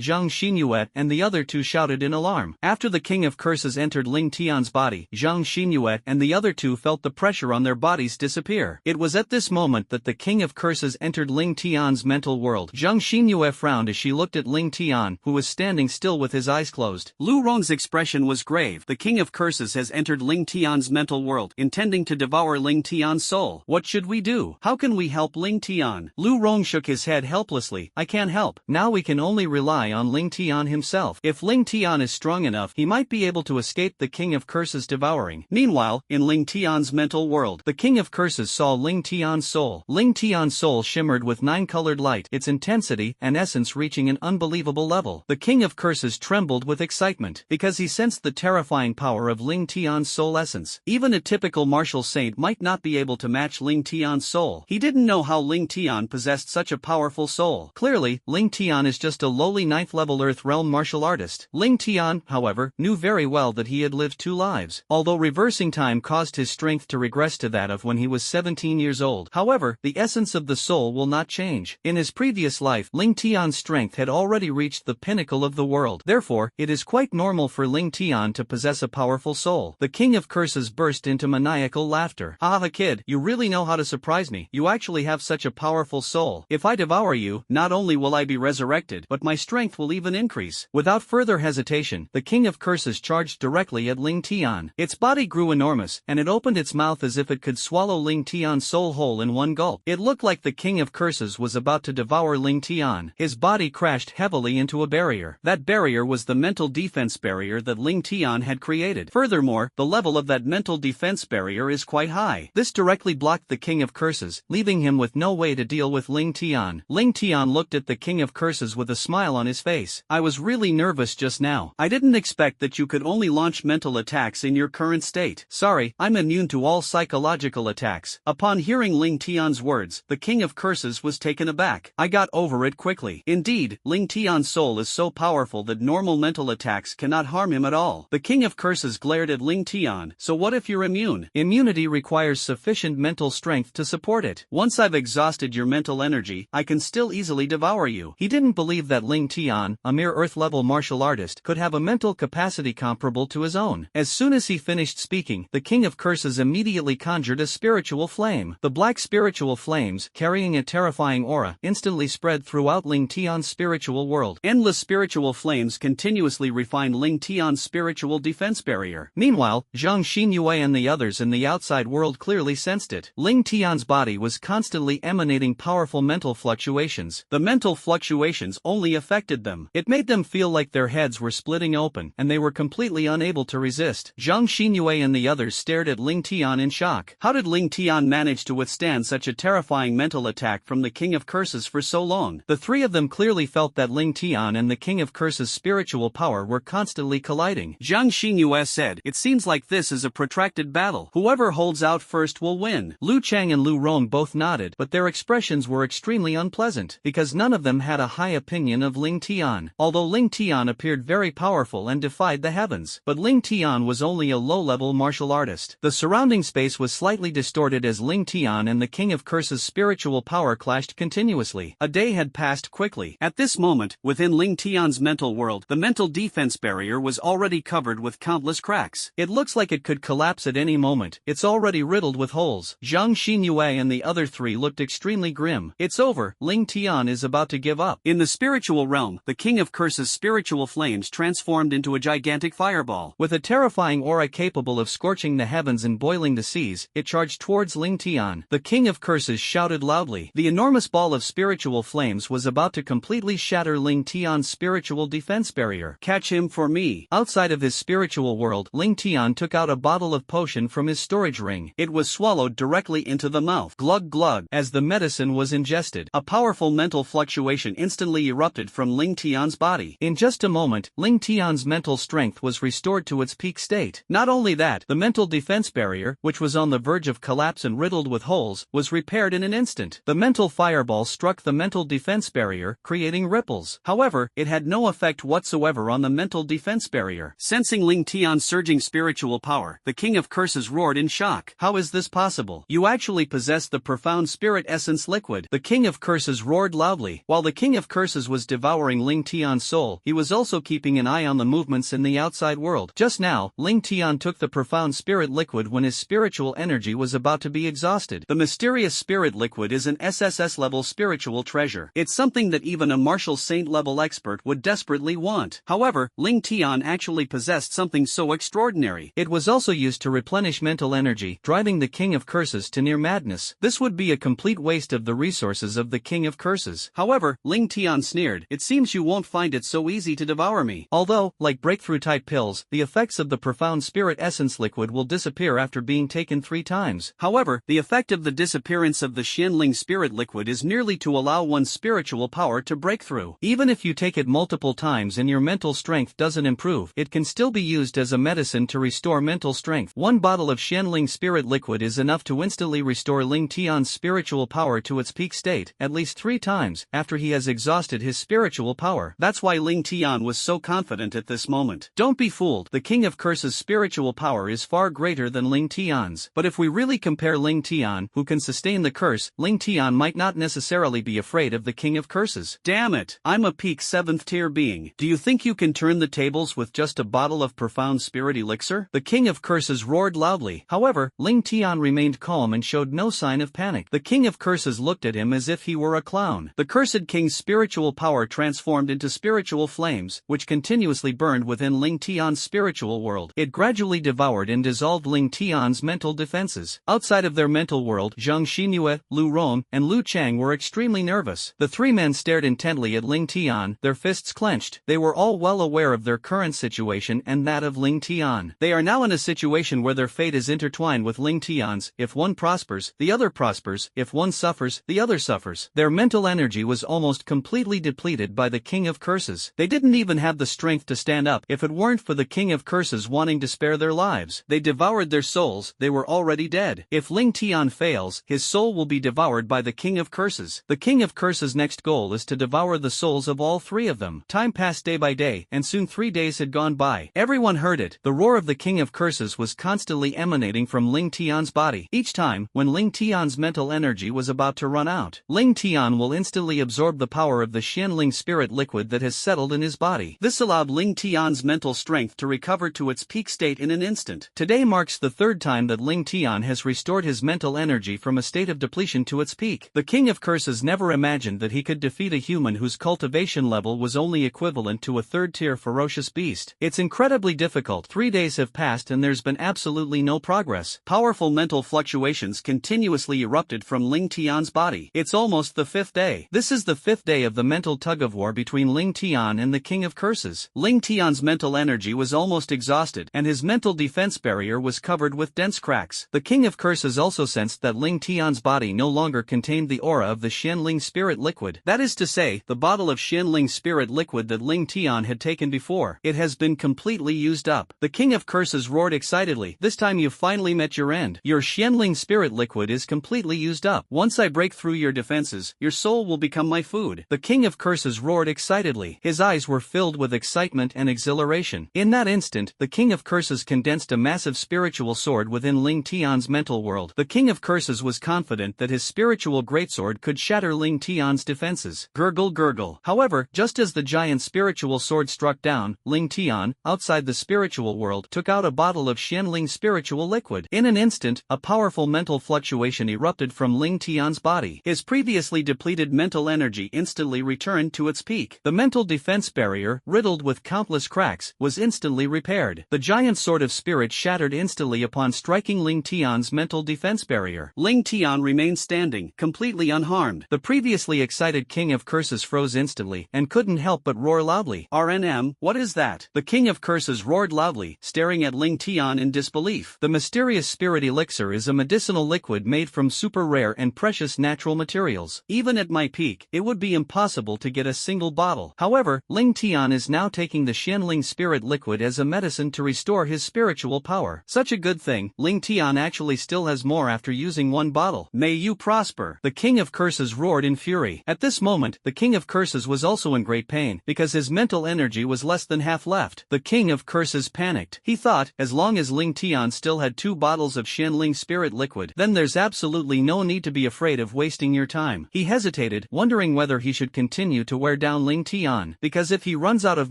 Zhang Xinyue and the other two shouted in alarm. After the King of Curses entered Ling Tian's body, Zhang Xinyue and the other two felt the pressure on their bodies disappear. It was at this moment that the King of Curses entered Ling Tian's mental world. Zhang Xinyue frowned as she looked at Ling Tian, who was standing still with his eyes closed. Lu Rong's expression was grave. The King of Curses has entered Ling Tian's mental world, intending to devour Ling Tian's soul. What should we do? How can we help Ling Tian? Lu Rong shook his head helplessly. I can't help. Now we can only rely on Ling Tian himself. If Ling Tian is strong enough, he might be able to escape the King of Curses devouring. Meanwhile, in Ling Tian's mental world, the King of Curses saw Ling Tian's soul. Ling Tian's soul shimmered with 9-colored light, its intensity and essence reaching an unbelievable level. The King of Curses trembled with excitement, because he sensed the terrifying power of Ling Tian's soul essence. Even a typical martial saint might not be able to match Ling Tian's soul. He didn't know how Ling Tian possessed such a powerful soul. Clearly, Ling Tian is just a lowly 9th level Earth realm martial artist. Ling Tian, however, knew very well that he had lived 2 lives. Although reversing time caused his strength to regress to that of when he was 17 years old. However, the essence of the soul will not change. In his previous life, Ling Tian's strength had already reached the pinnacle of the world. Therefore, it is quite normal for Ling Tian to possess a powerful soul. The King of Curses burst into maniacal laughter. Ha ha kid, you really know how to surprise me. You actually have such a powerful soul. If I devour you, not only will I be resurrected, but my strength will even increase. Without further hesitation, the King of Curses charged directly at Ling Tian. Its body grew enormous, and it opened its mouth as if it could swallow Ling Tian's soul whole in one gulp. It looked like the King of Curses was about to devour Ling Tian. His body crashed heavily into a barrier. That barrier
barrier was the mental defense barrier that Ling Tian had created. Furthermore, the level of that mental defense barrier is quite high. This directly blocked the King of Curses, leaving him with no way to deal with Ling Tian. Ling Tian looked at the King of Curses with a smile on his face. I was really nervous just now. I didn't expect that you could only launch mental attacks in your current state. Sorry, I'm immune to all psychological attacks. Upon hearing Ling Tian's words, the King of Curses was taken aback. I got over it quickly. Indeed, Ling Tian's soul is so powerful that normal mental attacks cannot harm him at all. The King of Curses glared at Ling Tian. So what if you're immune? Immunity requires sufficient mental strength to support it. Once I've exhausted your mental energy, I can still easily devour you. He didn't believe that Ling Tian, a mere Earth-level martial artist, could have a mental capacity comparable to his own. As soon as he finished speaking, the King of Curses immediately conjured a spiritual flame. The black spiritual flames, carrying a terrifying aura, instantly spread throughout Ling Tian's spiritual world. Endless spiritual flames continuously refined Ling Tian's spiritual defense barrier. Meanwhile, Zhang Xinyue and the others in the outside world clearly sensed it. Ling Tian's body was constantly emanating powerful mental fluctuations. The mental fluctuations only affected them. It made them feel like their heads were splitting open, and they were completely unable to resist. Zhang Xinyue and the others stared at Ling Tian in shock. How did Ling Tian manage to withstand such a terrifying mental attack from the King of Curses for so long? The three of them clearly felt that Ling Tian and the King of Curses' spiritual power were constantly colliding. Zhang Xinyue said, "It seems like this is a protracted battle. Whoever holds out first will win." Lu Chang and Lu Rong both nodded, but their expressions were extremely unpleasant, because none of them had a high opinion of Ling Tian. Although Ling Tian appeared very powerful and defied the heavens, but Ling Tian was only a low-level martial artist. The surrounding space was slightly distorted as Ling Tian and the King of Curses' spiritual power clashed continuously. A day had passed quickly. At this moment, within Ling Tian's mental world, the mental defense barrier was already covered with countless cracks. It looks like it could collapse at any moment. It's already riddled with holes. Zhang Xinyue and the other three looked extremely grim. It's over. Ling Tian is about to give up. In the spiritual realm, the King of Curses' spiritual flames transformed into a gigantic fireball. With a terrifying aura capable of scorching the heavens and boiling the seas, it charged towards Ling Tian. The King of Curses shouted loudly. The enormous ball of spiritual flames was about to completely shatter Ling Tian's spiritual defense barrier. Catch him for me. Outside of his spiritual world, Ling Tian took out a bottle of potion from his storage ring. It was swallowed directly into the mouth. Glug glug. As the medicine was ingested, a powerful mental fluctuation instantly erupted from Ling Tian's body. In just a moment, Ling Tian's mental strength was restored to its peak state. Not only that, the mental defense barrier, which was on the verge of collapse and riddled with holes, was repaired in an instant. The mental fireball struck the mental defense barrier, creating ripples. However, it had no effect whatsoever on the mental defense barrier. Sensing Ling Tian's surging spiritual power, the King of Curses roared in shock. How is this possible? You actually possess the profound spirit essence liquid. The King of Curses roared loudly. While the King of Curses was devouring Ling Tian's soul, he was also keeping an eye on the movements in the outside world. Just now, Ling Tian took the profound spirit liquid when his spiritual energy was about to be exhausted. The mysterious spirit liquid is an SSS level spiritual treasure. It's something that even a martial saint level expert would desperately want. However, Ling Tian actually possessed something so extraordinary. It was also used to replenish mental energy, driving the King of Curses to near madness. This would be a complete waste of the resources of the King of Curses. However, Ling Tian sneered, "It seems you won't find it so easy to devour me." Although, like breakthrough-type pills, the effects of the profound spirit essence liquid will disappear after being taken 3 times. However, the effect of the disappearance of the Xianling spirit liquid is merely to allow one's spiritual power to break through. Even if you take it multiple times and your mental strength doesn't improve, it can still be used as a medicine to restore mental strength. 1 bottle of Xianling spirit liquid is enough to instantly restore Ling Tian's spiritual power to its peak state, at least 3 times, after he has exhausted his spiritual power. That's why Ling Tian was so confident at this moment. Don't be fooled, the King of Curses' spiritual power is far greater than Ling Tian's. But if we really compare Ling Tian, who can sustain the curse, Ling Tian might not necessarily be afraid of the King of Curses. Damn it, I'm a peak 7th tier being. Do you think you can turn the tables with just a bottle of profound spirit elixir? The King of Curses roared loudly. However, Ling Tian remained calm and showed no sign of panic. The King of Curses looked at him as if he were a clown. The cursed king's spiritual power transformed into spiritual flames, which continuously burned within Ling Tian's spiritual world. It gradually devoured and dissolved Ling Tian's mental defenses. Outside of their mental world, Zhang Xinyue, Lu Rong, and Lu Chang were extremely nervous. The 3 men stared intently at Ling Tian, their fists clenched. They They were all well aware of their current situation and that of Ling Tian. They are now in a situation where their fate is intertwined with Ling Tian's. If one prospers, the other prospers. If one suffers, the other suffers. Their mental energy was almost completely depleted by the King of Curses. They didn't even have the strength to stand up. If it weren't for the King of Curses wanting to spare their lives, they devoured their souls. They were already dead. If Ling Tian fails, his soul will be devoured by the King of Curses. The King of Curses' next goal is to devour the souls of all three of them. Time passed day by day, and soon 3 days had gone by. Everyone heard it. The roar of the King of Curses was constantly emanating from Ling Tian's body. Each time, when Ling Tian's mental energy was about to run out, Ling Tian will instantly absorb the power of the Xianling spirit liquid that has settled in his body. This allowed Ling Tian's mental strength to recover to its peak state in an instant. Today marks the third time that Ling Tian has restored his mental energy from a state of depletion to its peak. The King of Curses never imagined that he could defeat a human whose cultivation level was only equivalent to a third-tier ferocious beast. It's incredibly difficult. 3 days have passed and there's been absolutely no progress. Powerful mental fluctuations continuously erupted from Ling Tian's body. It's almost the 5th day. This is the 5th day of the mental tug-of-war between Ling Tian and the King of Curses. Ling Tian's mental energy was almost exhausted, and his mental defense barrier was covered with dense cracks. The King of Curses also sensed that Ling Tian's body no longer contained the aura of the Xianling spirit liquid. That is to say, the bottle of Xianling spirit liquid that Ling Tian had taken before. It has been completely used up. The King of Curses roared excitedly. This time you've finally met your end. Your Xianling spirit liquid is completely used up. Once I break through your defenses, your soul will become my food. The King of Curses roared excitedly. His eyes were filled with excitement and exhilaration. In that instant, the King of Curses condensed a massive spiritual sword within Ling Tian's mental world. The King of Curses was confident that his spiritual greatsword could shatter Ling Tian's defenses. Gurgle gurgle. However, just as the giant spiritual sword struck down, Ling Tian, outside the spiritual world, took out a bottle of Xianling spiritual liquid. In an instant, a powerful mental fluctuation erupted from Ling Tian's body. His previously depleted mental energy instantly returned to its peak. The mental defense barrier, riddled with countless cracks, was instantly repaired. The giant sword of spirit shattered instantly upon striking Ling Tian's mental defense barrier. Ling Tian remained standing, completely unharmed. The previously excited King of Curses froze instantly and couldn't help but roar loudly. RNM, what is that? The King of Curses roared loudly, staring at Ling Tian in disbelief. The mysterious spirit elixir is a medicinal liquid made from super rare and precious natural materials. Even at my peak, it would be impossible to get a single bottle. However, Ling Tian is now taking the Xianling spirit liquid as a medicine to restore his spiritual power. Such a good thing. Ling Tian actually still has more after using one bottle. May you prosper. The King of Curses roared in fury. At this moment, the King of Curses was also in great pain, because his mental energy was less than half left. The King of Curses panicked. He thought, as long as Ling Tian still had 2 bottles of Xianling spirit liquid, then there's absolutely no need to be afraid of wasting your time. He hesitated, wondering whether he should continue to wear down Ling Tian, because if he runs out of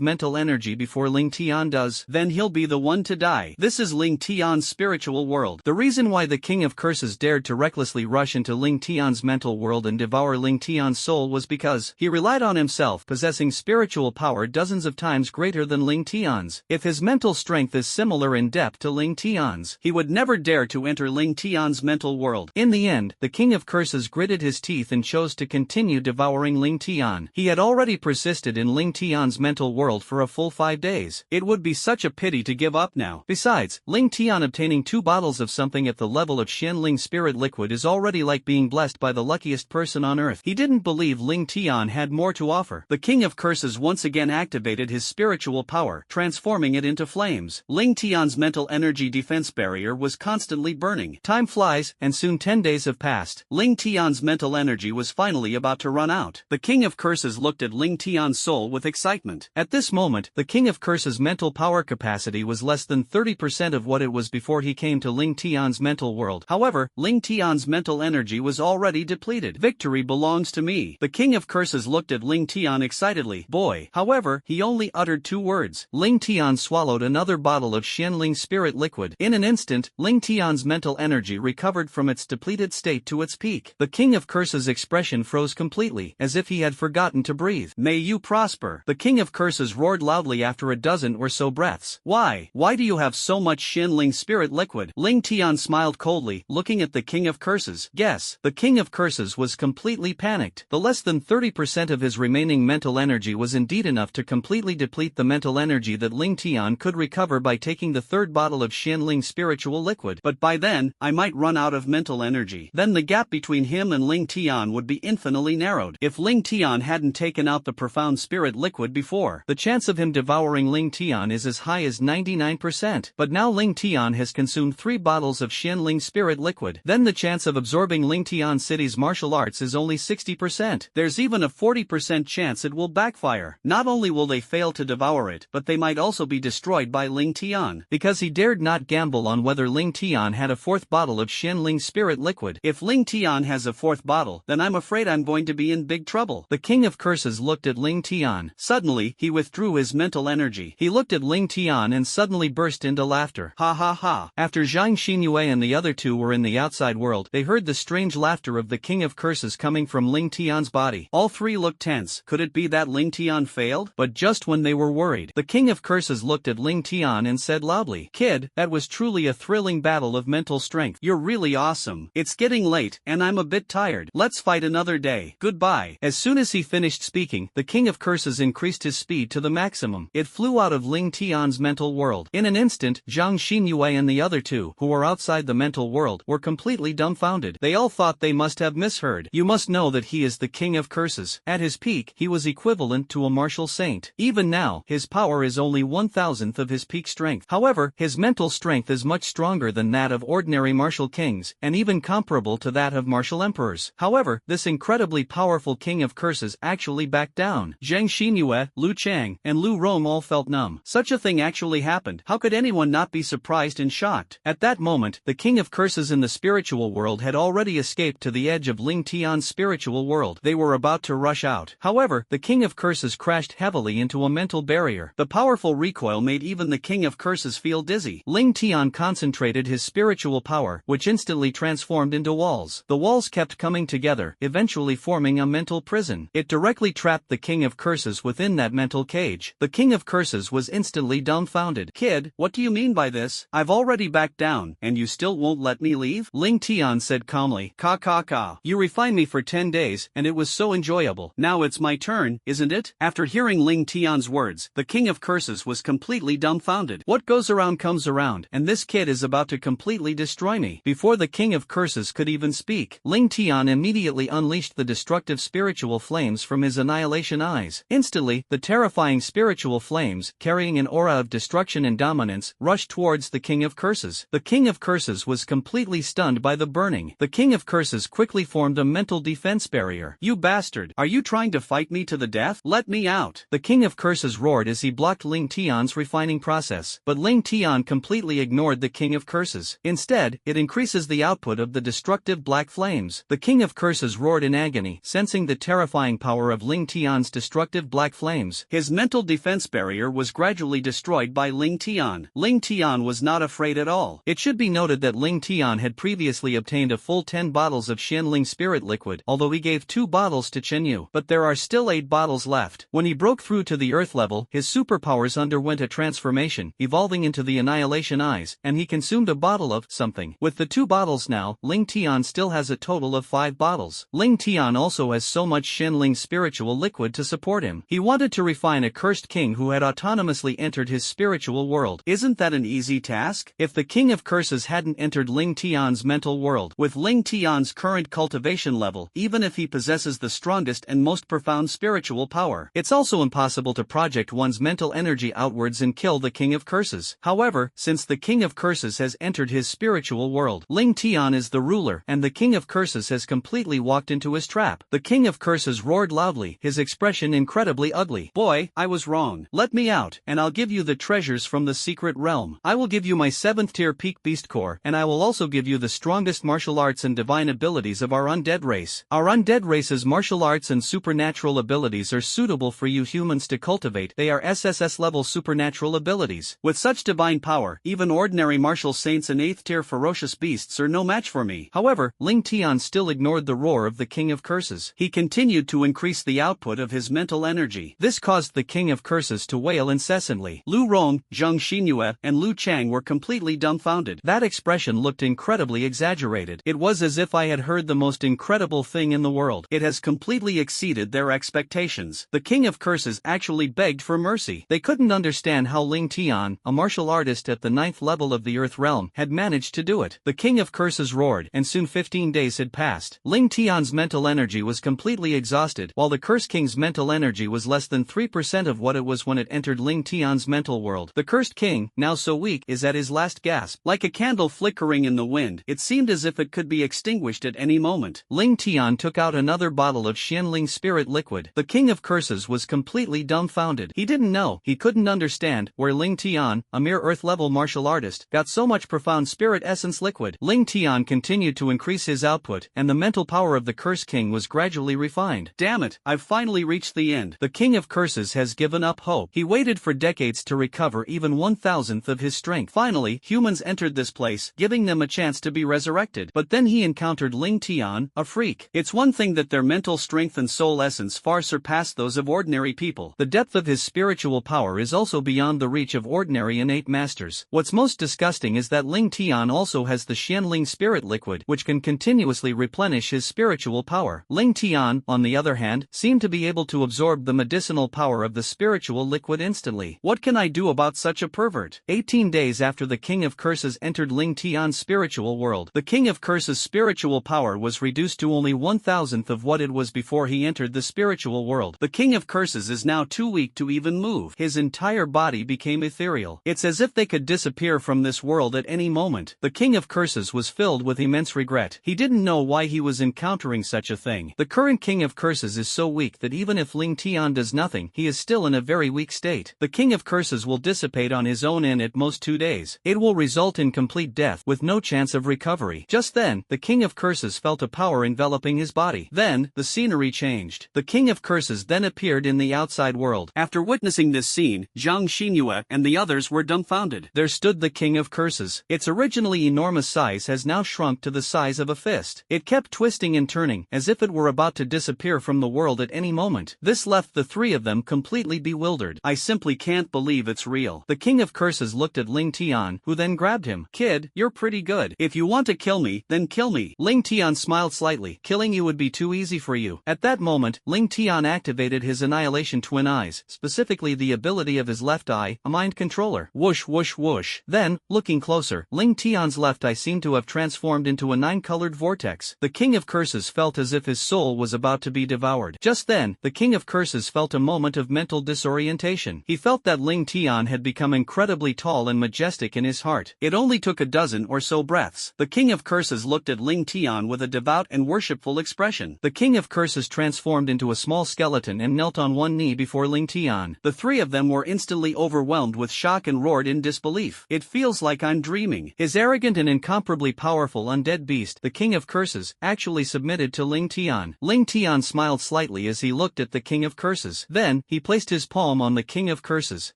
mental energy before Ling Tian does, then he'll be the one to die. This is Ling Tian's spiritual world. The reason why the King of Curses dared to recklessly rush into Ling Tian's mental world and devour Ling Tian's soul was because he relied on himself possessing spiritual power dozens of times greater than Ling Tian's. If his mental strength is similar in depth to Ling Tian's, he would never dare to enter Ling Tian's mental world. In the end, the King of Curses gritted his teeth and chose to continue devouring Ling Tian. He had already persisted in Ling Tian's mental world for a full 5 days. It would be such a pity to give up now. Besides, Ling Tian obtaining 2 bottles of something at the level of Xianling spirit liquid is already like being blessed by the luckiest person on earth. He didn't believe Ling Tian had more to offer. The King of Curses once again activated his spiritual power, transforming it into flames. Ling Tian's mental energy defense barrier was constantly burning. Time flies, and soon 10 days have passed. Ling Tian's mental energy was finally about to run out. The King of Curses looked at Ling Tian's soul with excitement. At this moment, the King of Curses' mental power capacity was less than 30% of what it was before he came to Ling Tian's mental world. However, Ling Tian's mental energy was already depleted. Victory belongs to me. The King of Curses looked at Ling Tian excitedly. Boy. However, he only uttered 2 words. Ling Tian swallowed another bottle of Xianling spirit liquid. In an instant, Ling Tian's mental energy recovered from its depleted state to its peak. The King of Curses' expression froze completely, as if he had forgotten to breathe. May you prosper. The King of Curses roared loudly after a dozen or so breaths. Why? Why do you have so much Xianling spirit liquid? Ling Tian smiled coldly, looking at the King of Curses. Guess. The King of Curses was completely panicked. The less than 30% of his remaining mental energy was indeed
enough to completely deplete the mental energy that Ling Tian could recover by taking the third bottle of Xianling spiritual liquid.
But by then, I might run out of mental energy. Then the gap between him and Ling Tian would be infinitely narrowed. If Ling Tian hadn't taken out the profound spirit liquid before,
the chance of him devouring Ling Tian is as high as 99%. But now Ling Tian has consumed 3 bottles of Xianling spirit liquid. Then the chance of absorbing Ling Tian City's martial arts is only 60%.
There's even a 40% chance it will backfire. Not only will they fail to devour it, but they might also be destroyed by Ling Tian.
Because he dared not gamble on whether Ling Tian had a 4th bottle of Xianling spirit liquid.
If Ling Tian has a 4th bottle, then I'm afraid I'm going to be in big trouble.
The King of Curses looked at Ling Tian.
Suddenly, he withdrew his mental energy.
He looked at Ling Tian and suddenly burst into laughter.
Ha ha ha.
After Zhang Xinyue and the other two were in the outside world, they heard the strange laughter of the King of Curses coming from Ling Tian's body.
All 3 looked tense. Could it be that Ling Tian failed?
But just when they were worried, the King of Curses looked at Ling Tian and said loudly, "Kid, that was truly a thrilling battle of mental strength.
You're really awesome. It's getting late, and I'm a bit tired. Let's fight another day. Goodbye."
As soon as he finished speaking, the King of Curses increased his speed to the maximum. It flew out of Ling Tian's mental world. In an instant, Zhang Xinyue and the other two, who were outside the mental world, were completely dumbfounded. They all thought they must have misheard. You must know that he is the King of Curses. At his peak, he was equivalent to a martial saint. Even now, his power is only 1,000th of his peak strength. However, his mental strength is much stronger than that of ordinary martial kings, and even comparable to that of martial emperors. However, this incredibly powerful King of Curses actually backed down. Zhang Xinyue, Lu Chang, and Lu Rong all felt numb. Such a thing actually happened. How could anyone not be surprised and shocked? At that moment, the King of Curses in the spiritual world had already escaped to the edge of Ling Tian's spiritual world. They were about to rush out. However, the King of Curses crashed heavily into a mental barrier.
The powerful recoil made even the King of Curses feel dizzy.
Ling Tian concentrated his spiritual power, which instantly transformed into walls. The walls kept coming together, eventually forming a mental prison. It directly trapped the King of Curses within that mental cage. The King of Curses was instantly dumbfounded.
"Kid, what do you mean by this? I've already backed down, and you still won't let me leave?"
Ling Tian said calmly.
Ka. You refined me for 10 days, and it was so enjoyable. Now it's my turn, isn't it?" After hearing Ling Tian's words, the King of Curses was completely dumbfounded.
What goes around comes around, and this kid is about to completely destroy me. Before the King of Curses could even speak, Ling Tian immediately unleashed the destructive spiritual flames from his annihilation eyes. Instantly, the terrifying spiritual flames, carrying an aura of destruction and dominance, rushed towards the King of Curses. The King of Curses was completely stunned by the burning. The King of Curses quickly formed a mental defense barrier.
"You bastard! Are you trying to fight me to the death? Let me out!"
The King of Curses roared as he blocked Ling Tian's refining process. But Ling Tian completely ignored the King of Curses. Instead, it increases the output of the destructive black flames. The King of Curses roared in agony, sensing the terrifying power of Ling Tian's destructive black flames.
His mental defense barrier was gradually destroyed by Ling Tian. Ling Tian was not afraid at all.
It should be noted that Ling Tian had previously obtained a full 10 bottles of Xianling spirit liquid, although he gave 2 bottles to Chen Yu. But there are still 8 bottles left. When he broke through to the earth level, his superpowers underwent a transformation, evolving into the annihilation eyes, and he consumed a bottle of something. With the 2 bottles now, Ling Tian still has a total of 5 bottles. Ling Tian also has so much Xianling spiritual liquid to support him. He wanted to refine a cursed king who had autonomously entered his spiritual world.
Isn't that an easy task?
If the King of Curses hadn't entered Ling Tian's mental world,
with Ling Tian's current cultivation level, even if he possesses the strongest and most profound spiritual power,
it's also impossible to project one's mental energy outwards and kill the King of Curses. However, since the King of Curses has entered his spiritual world, Ling Tian is the ruler, and the King of Curses has completely walked into his trap. The King of Curses roared loudly, his expression incredibly ugly.
"Boy, I was wrong. Let me out, and I'll give you the treasures from the secret realm.
I will give you my 7th tier peak beast core, and I will also give you the strongest martial arts and divine abilities of our undead race. Our undead race's martial arts and supernatural abilities are suitable for you humans to cultivate. They are SSS level supernatural abilities.
With such divine power, even ordinary martial saints and 8th tier ferocious beasts are no match for me."
However, Ling Tian still ignored the roar of the King of Curses.
He continued to increase the output of his mental energy.
This caused the King of Curses to wail incessantly.
Lu Rong, Zhang Xinyue, and Lu Chang were completely dumbfounded.
That expression looked incredibly exaggerated. It was as if I had heard the most incredible thing in the world.
It has completely exceeded their expectations. The King of of Curses actually begged for mercy. They couldn't understand how Ling Tian, a martial artist at the 9th level of the Earth Realm, had managed to do it. The King of Curses roared, and soon 15 days had passed. Ling Tian's mental energy was completely exhausted, while the Curse King's mental energy was less than 3% of what it was when it entered Ling Tian's mental world. The Cursed King, now so weak, is at his last gasp. Like a candle flickering in the wind, it seemed as if it could be extinguished at any moment. Ling Tian took out another bottle of Xianling spirit liquid. The King of Curses was completely dumbfounded. He didn't know, he couldn't understand, where Ling Tian, a mere Earth-level martial artist, got so much profound spirit essence liquid. Ling Tian continued to increase his output, and the mental power of the Curse King was gradually refined. Damn it, I've finally reached the end. The King of Curses has given up hope. He waited for decades to recover even 1,000th of his strength. Finally, humans entered this place, giving them a chance to be resurrected. But then he encountered Ling Tian, a freak. It's one thing that their mental strength and soul essence far surpassed those of ordinary people. The depth of his spiritual power is also beyond the reach of ordinary innate masters. What's most disgusting is that Ling Tian also has the Xianling spirit liquid, which can continuously replenish his spiritual power. Ling Tian, on the other hand, seemed to be able to absorb the medicinal power of the spiritual liquid instantly. What can I do about such a pervert? 18 days after the King of Curses entered Ling Tian's spiritual world, the King of Curses' spiritual power was reduced to only 1,000th of what it was before he entered the spiritual world. The King of Curses is now too weak to even move. His entire body became ethereal. It's as if they could disappear from this world at any moment. The King of Curses was filled with immense regret. He didn't know why he was encountering such a thing. The current King of Curses is so weak that even if Ling Tian does nothing, he is still in a very weak state. The King of Curses will dissipate on his own in at most 2 days. It will result in complete death, with no chance of recovery. Just then, the King of Curses felt a power enveloping his body. Then, the scenery changed. The King of Curses then appeared in the outside world. After witnessing this scene, Zhang Xinhue and the others were dumbfounded. There stood the King of Curses. Its originally enormous size has now shrunk to the size of a fist. It kept twisting and turning, as if it were about to disappear from the world at any moment. This left the three of them completely bewildered. I simply can't believe it's real. The King of Curses looked at Ling Tian, who then grabbed him. Kid, you're pretty good. If you want to kill me, then kill me. Ling Tian smiled slightly. Killing you would be too easy for you. At that moment, Ling Tian activated his Annihilation Twin Eyes, specifically the ability of his left eye, a mind controller. Whoosh whoosh whoosh. Then, looking closer, Ling Tian's left eye seemed to have transformed into a 9-colored vortex. The King of Curses felt as if his soul was about to be devoured. Just then, the King of Curses felt a moment of mental disorientation. He felt that Ling Tian had become incredibly tall and majestic in his heart. It only took a dozen or so breaths. The King of Curses looked at Ling Tian with a devout and worshipful expression. The King of Curses transformed into a small skeleton and knelt on one knee before Ling Tian. The three of them were instantly overwhelmed with shock and roared in disbelief. It feels like I'm dreaming. His arrogant and incomparably powerful undead beast, the King of Curses, actually submitted to Ling Tian. Ling Tian smiled slightly as he looked at the King of Curses. Then, he placed his palm on the King of Curses.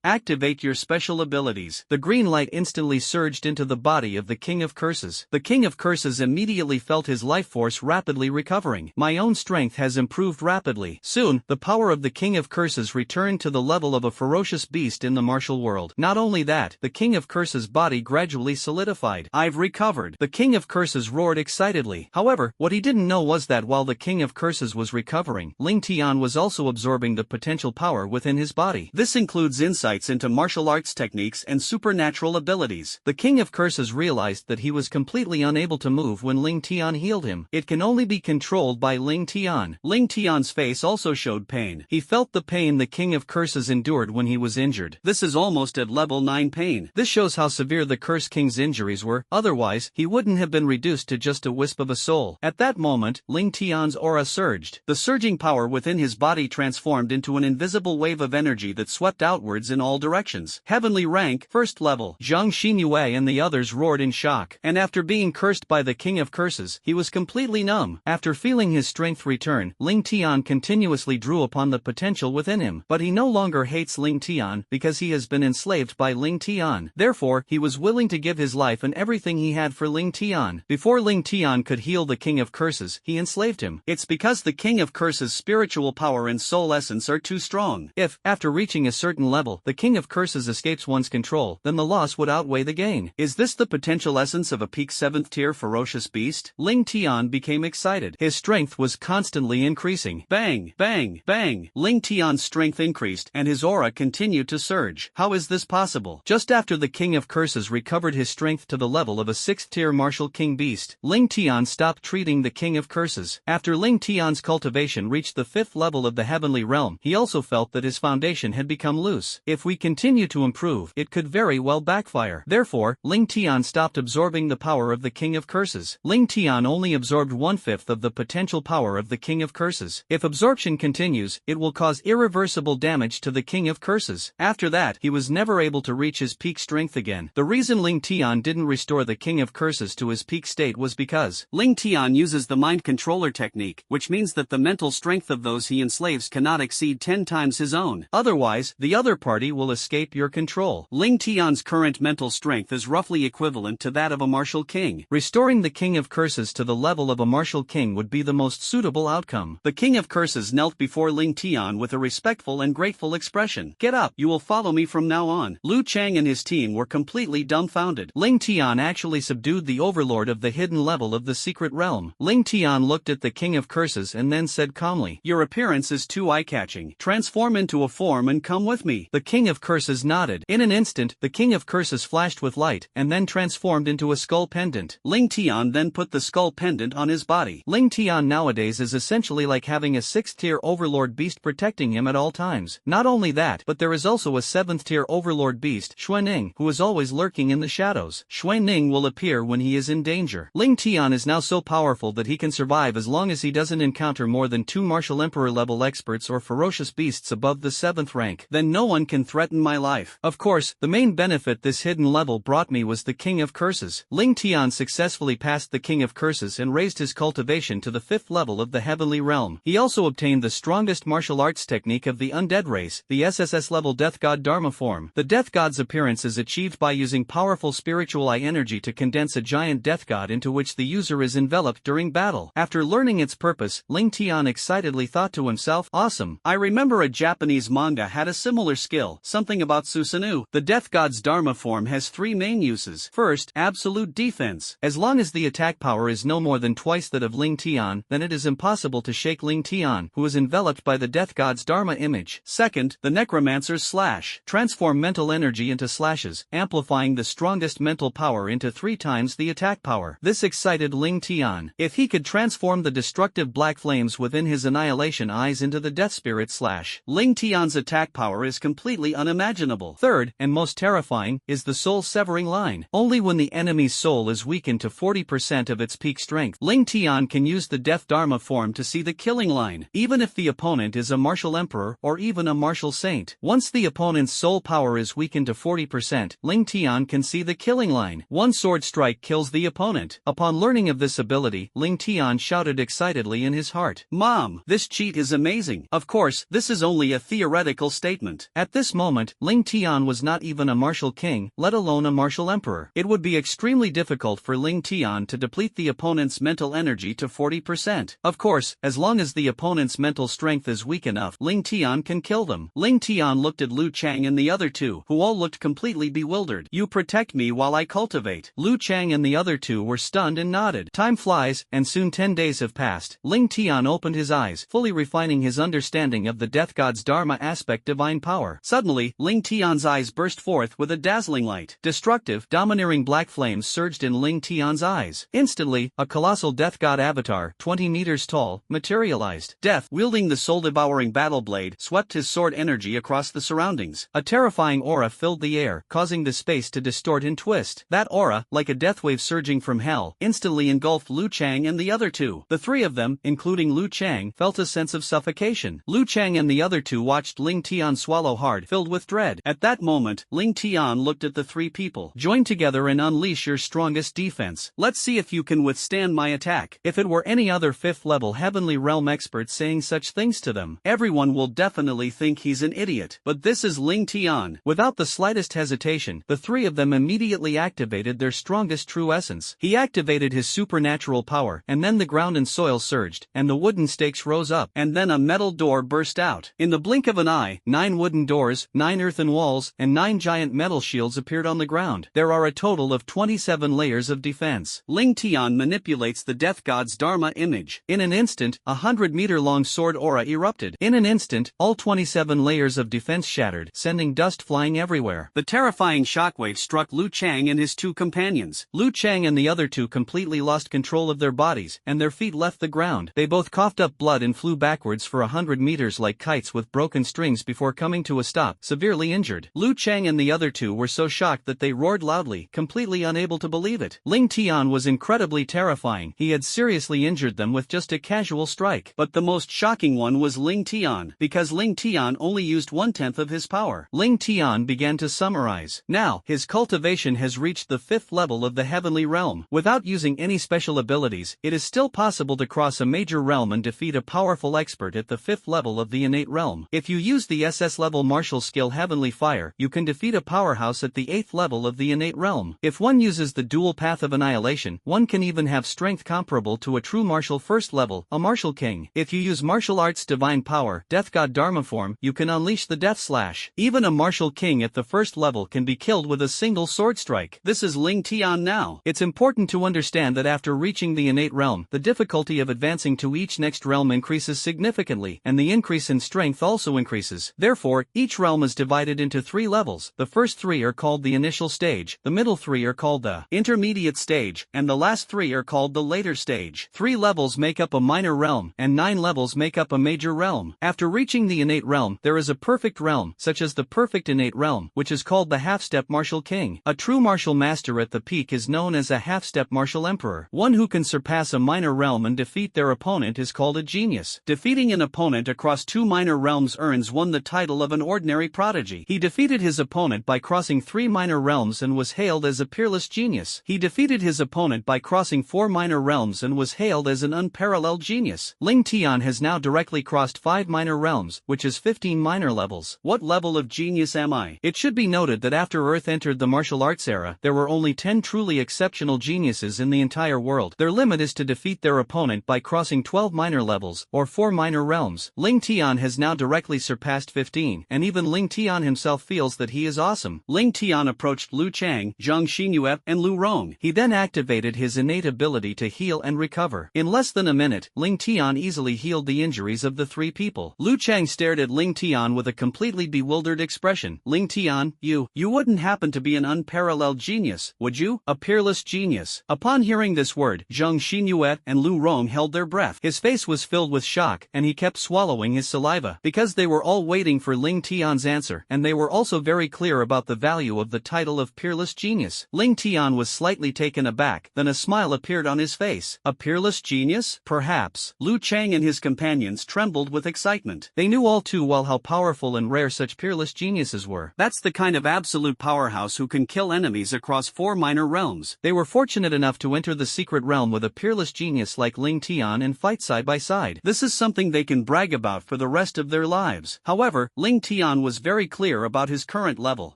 Activate your special abilities. The green light instantly surged into the body of the King of Curses. The King of Curses immediately felt his life force rapidly recovering. My own strength has improved rapidly. Soon, the power of the King of Curses returned to the level of a ferocious beast in the martial world. Not only that, the King of Curses' body gradually solidified. I've recovered. The King of Curses roared excitedly. However, what he didn't know was that while the King of Curses was recovering, Ling Tian was also absorbing the potential power within his body. This includes insights into martial arts techniques and supernatural abilities. The King of Curses realized that he was completely unable to move when Ling Tian healed him. It can only be controlled by Ling Tian. Ling Tian's face also showed pain. He felt the pain the King of Curses endured when he was injured. This is almost at level 9 pain. This shows how severe the Curse King's injuries were, otherwise, he wouldn't have been reduced to just a wisp of a soul. At that moment, Ling Tian's aura surged. The surging power within his body transformed into an invisible wave of energy that swept outwards in all directions. Heavenly rank, first level. Zhang Xinhue and the others roared in shock. And after being cursed by the King of Curses, he was completely numb. After feeling his strength return, Ling Tian continuously drew upon the potential within him. But he no longer hates Ling Tian because he has been enslaved by Ling Tian. Therefore, he was willing to give his life and everything he had for Ling Tian. Before Ling Tian could heal the King of Curses, he enslaved him. It's because the King of Curses' spiritual power and soul essence are too strong. If, after reaching a certain level, the King of Curses escapes one's control, then the loss would outweigh the gain. Is this the potential essence of a peak 7th tier ferocious beast? Ling Tian became excited. His strength was constantly increasing. Bang, bang, bang. Ling Ling Tian's strength increased and his aura continued to surge. How is this possible? Just after the King of Curses recovered his strength to the level of a 6th-tier martial king beast, Ling Tian stopped treating the King of Curses. After Ling Tian's cultivation reached the 5th level of the heavenly realm, he also felt that his foundation had become loose. If we continue to improve, it could very well backfire. Therefore, Ling Tian stopped absorbing the power of the King of Curses. Ling Tian only absorbed 1/5 of the potential power of the King of Curses. If absorption continues, it will cause irreversible damage to the King of Curses. After that, he was never able to reach his peak strength again. The reason Ling Tian didn't restore the King of Curses to his peak state was because Ling Tian uses the mind controller technique, which means that the mental strength of those he enslaves cannot exceed 10 times his own. Otherwise, the other party will escape your control. Ling Tian's current mental strength is roughly equivalent to that of a martial king. Restoring the King of Curses to the level of a martial king would be the most suitable outcome. The King of Curses knelt before Ling Tian with a respectful and grateful expression. Get up, you will follow me from now on. Lu Chang and his team were completely dumbfounded. Ling Tian actually subdued the overlord of the hidden level of the secret realm. Ling Tian looked at the King of Curses and then said calmly, "Your appearance is too eye-catching. Transform into a form and come with me." The King of Curses nodded. In an instant, the King of Curses flashed with light and then transformed into a skull pendant. Ling Tian then put the skull pendant on his body. Ling Tian nowadays is essentially like having a 6th-tier overlord beast protecting him at all times. Not only that, but there is also a 7th-tier overlord beast, Xuanning, who is always lurking in the shadows. Xuanning will appear when he is in danger. Ling Tian is now so powerful that he can survive as long as he doesn't encounter more than 2 martial emperor level experts or ferocious beasts above the 7th rank. Then no one can threaten my life. Of course, the main benefit this hidden level brought me was the King of Curses. Ling Tian successfully passed the King of Curses and raised his cultivation to the 5th level of the heavenly realm. He also obtained the strongest martial arts technique of the undead race, the SSS level Death God Dharma form. The Death God's appearance is achieved by using powerful spiritual eye energy to condense a giant death god into which the user is enveloped during battle. After learning its purpose, Ling Tian excitedly thought to himself, "Awesome. I remember a Japanese manga had a similar skill, something about Susanoo." The Death God's Dharma form has 3 main uses. First, absolute defense. As long as the attack power is no more than twice that of Ling Tian, then it is impossible to shake Ling Tian, who is enveloped by the Death God's Dharma image. Second, the Necromancer's Slash. Transform mental energy into slashes, amplifying the strongest mental power into 3 times the attack power. This excited Ling Tian. If he could transform the destructive black flames within his annihilation eyes into the Death Spirit Slash, Ling Tian's attack power is completely unimaginable. Third, and most terrifying, is the soul-severing line. Only when the enemy's soul is weakened to 40% of its peak strength, Ling Tian can use the Death Dharma form to see the killing line, even if the opponent is a martial emperor or even a martial saint. Once the opponent's soul power is weakened to 40%, Ling Tian can see the killing line. One sword strike kills the opponent. Upon learning of this ability, Ling Tian shouted excitedly in his heart, "Mom, this cheat is amazing." Of course, this is only a theoretical statement. At this moment, Ling Tian was not even a martial king, let alone a martial emperor. It would be extremely difficult for Ling Tian to deplete the opponent's mental energy to 40%. Of course, as long as the opponent's mental strength is weak enough, Ling Tian can kill them. Ling Tian looked at Lu Chang and the other 2, who all looked completely bewildered. "You protect me while I cultivate." Lu Chang and the other 2 were stunned and nodded. Time flies, and soon 10 days have passed. Ling Tian opened his eyes, fully refining his understanding of the Death God's Dharma aspect divine power. Suddenly, Ling Tian's eyes burst forth with a dazzling light. Destructive, domineering black flames surged in Ling Tian's eyes. Instantly, a colossal Death God avatar, 20 meters tall, materialized. Death, wielding the soul-devouring battle blade, swept his sword energy across the surroundings. A terrifying aura filled the air, causing the space to distort and twist. That aura, like a death wave surging from hell, instantly engulfed Lu Chang and the other 2. The 3 of them, including Lu Chang, felt a sense of suffocation. Lu Chang and the other 2 watched Ling Tian swallow hard, filled with dread. At that moment, Ling Tian looked at the 3 people. "Join together and unleash your strongest defense. Let's see if you can withstand my attack." If it were any other 5th level heavenly realm expert saying such things to them, everyone will definitely think he's an idiot. But this is Ling Tian. Without the slightest hesitation, the 3 of them immediately activated their strongest true essence. He activated his supernatural power, and then the ground and soil surged, and the wooden stakes rose up, and then a metal door burst out. In the blink of an eye, 9 wooden doors, 9 earthen walls, and 9 giant metal shields appeared on the ground. There are a total of 27 layers of defense. Ling Tian manipulates the Death God's Dharma image. In an instant, a 100-meter-long sword aura erupted.
In an instant, all 27 layers of defense shattered, sending dust flying everywhere.
The terrifying shockwave struck Liu Chang and his two companions.
Liu Chang and the other two completely lost control of their bodies, and their feet left the ground. They both coughed up blood and flew backwards for 100 meters like kites with broken strings before coming to a stop, severely injured. Liu Chang and the other two were so shocked that they roared loudly, completely unable to believe it. Ling Tian was incredibly terrifying. He had seriously injured them with just a casual strike.
But the most shocking one was Ling Tian, because Ling Tian only used 1/10 of his power.
Ling Tian began to summarize. Now, his cultivation has reached the 5th level of the heavenly realm. Without using any special abilities, it is still possible to cross a major realm and defeat a powerful expert at the 5th level of the innate realm. If you use the SS level martial skill Heavenly Fire, you can defeat a powerhouse at the 8th level of the innate realm. If one uses the dual path of annihilation, one can even have strength comparable to a true martial 1st level, a martial king. If you use martial arts divine power, Death God Dharma form, you can unleash the death slash. Even a martial king at the 1st level can be killed with a single sword strike.
This is Ling Tian now.
It's important to understand that after reaching the innate realm, the difficulty of advancing to each next realm increases significantly, and the increase in strength also increases. Therefore, each realm is divided into 3 levels. The first 3 are called the initial stage, the middle 3 are called the
intermediate stage, and the last 3 are called the later stage.
3 levels make up a minor realm, and 9 levels make up a major realm. After reaching the innate realm, there is a perfect realm, such as the perfect innate realm, which is called the half-step martial king. A true martial master at the peak is known as a half-step martial emperor. One who can surpass a minor realm and defeat their opponent is called a genius.
Defeating an opponent across 2 minor realms earns one the title of an ordinary prodigy.
He defeated his opponent by crossing 3 minor realms and was hailed as a peerless genius. He defeated his opponent by crossing 4 minor realms and was hailed as an unparalleled genius. Ling Tian has now directly crossed 5 minor realms, which is 15 minor levels.
What level of genius am I?
It should be noted that after Earth entered the martial arts era, there were only 10 truly exceptional geniuses in the entire world. Their limit is to defeat their opponent by crossing 12 minor levels, or 4 minor realms. Ling Tian has now directly surpassed 15, and even Ling Tian himself feels that he is awesome.
Ling Tian approached Liu Chang, Zhang Xinyue, and Lu Rong.
He then activated his innate ability to heal and recover. In less than a minute, Ling Tian easily healed the injuries of the 3 people. Liu Chang stared at Ling Tian with a completely bewildered expression.
Ling Tian, you wouldn't happen to be an unparalleled genius, would you?
A peerless genius.
Upon hearing this word, Zhang Xinyue and Lu Rong held their breath.
His face was filled with shock, and he kept swallowing his saliva, because they were all waiting for Ling Tian's answer, and they were also very clear about the value of the title of peerless genius. Ling Tian was slightly taken aback, then a smile appeared on his face.
A peerless genius?
Perhaps.
Liu Chang and his companions trembled with excitement.
They knew all too well how powerful and rare such peerless geniuses were.
That's the kind of absolute powerhouse who can kill enemies across 4 minor realms.
They were fortunate enough to enter the secret realm with a peerless genius like Ling Tian and fight side by side.
This is something they can brag about for the rest of their lives. However, Ling Tian was very clear about his current level,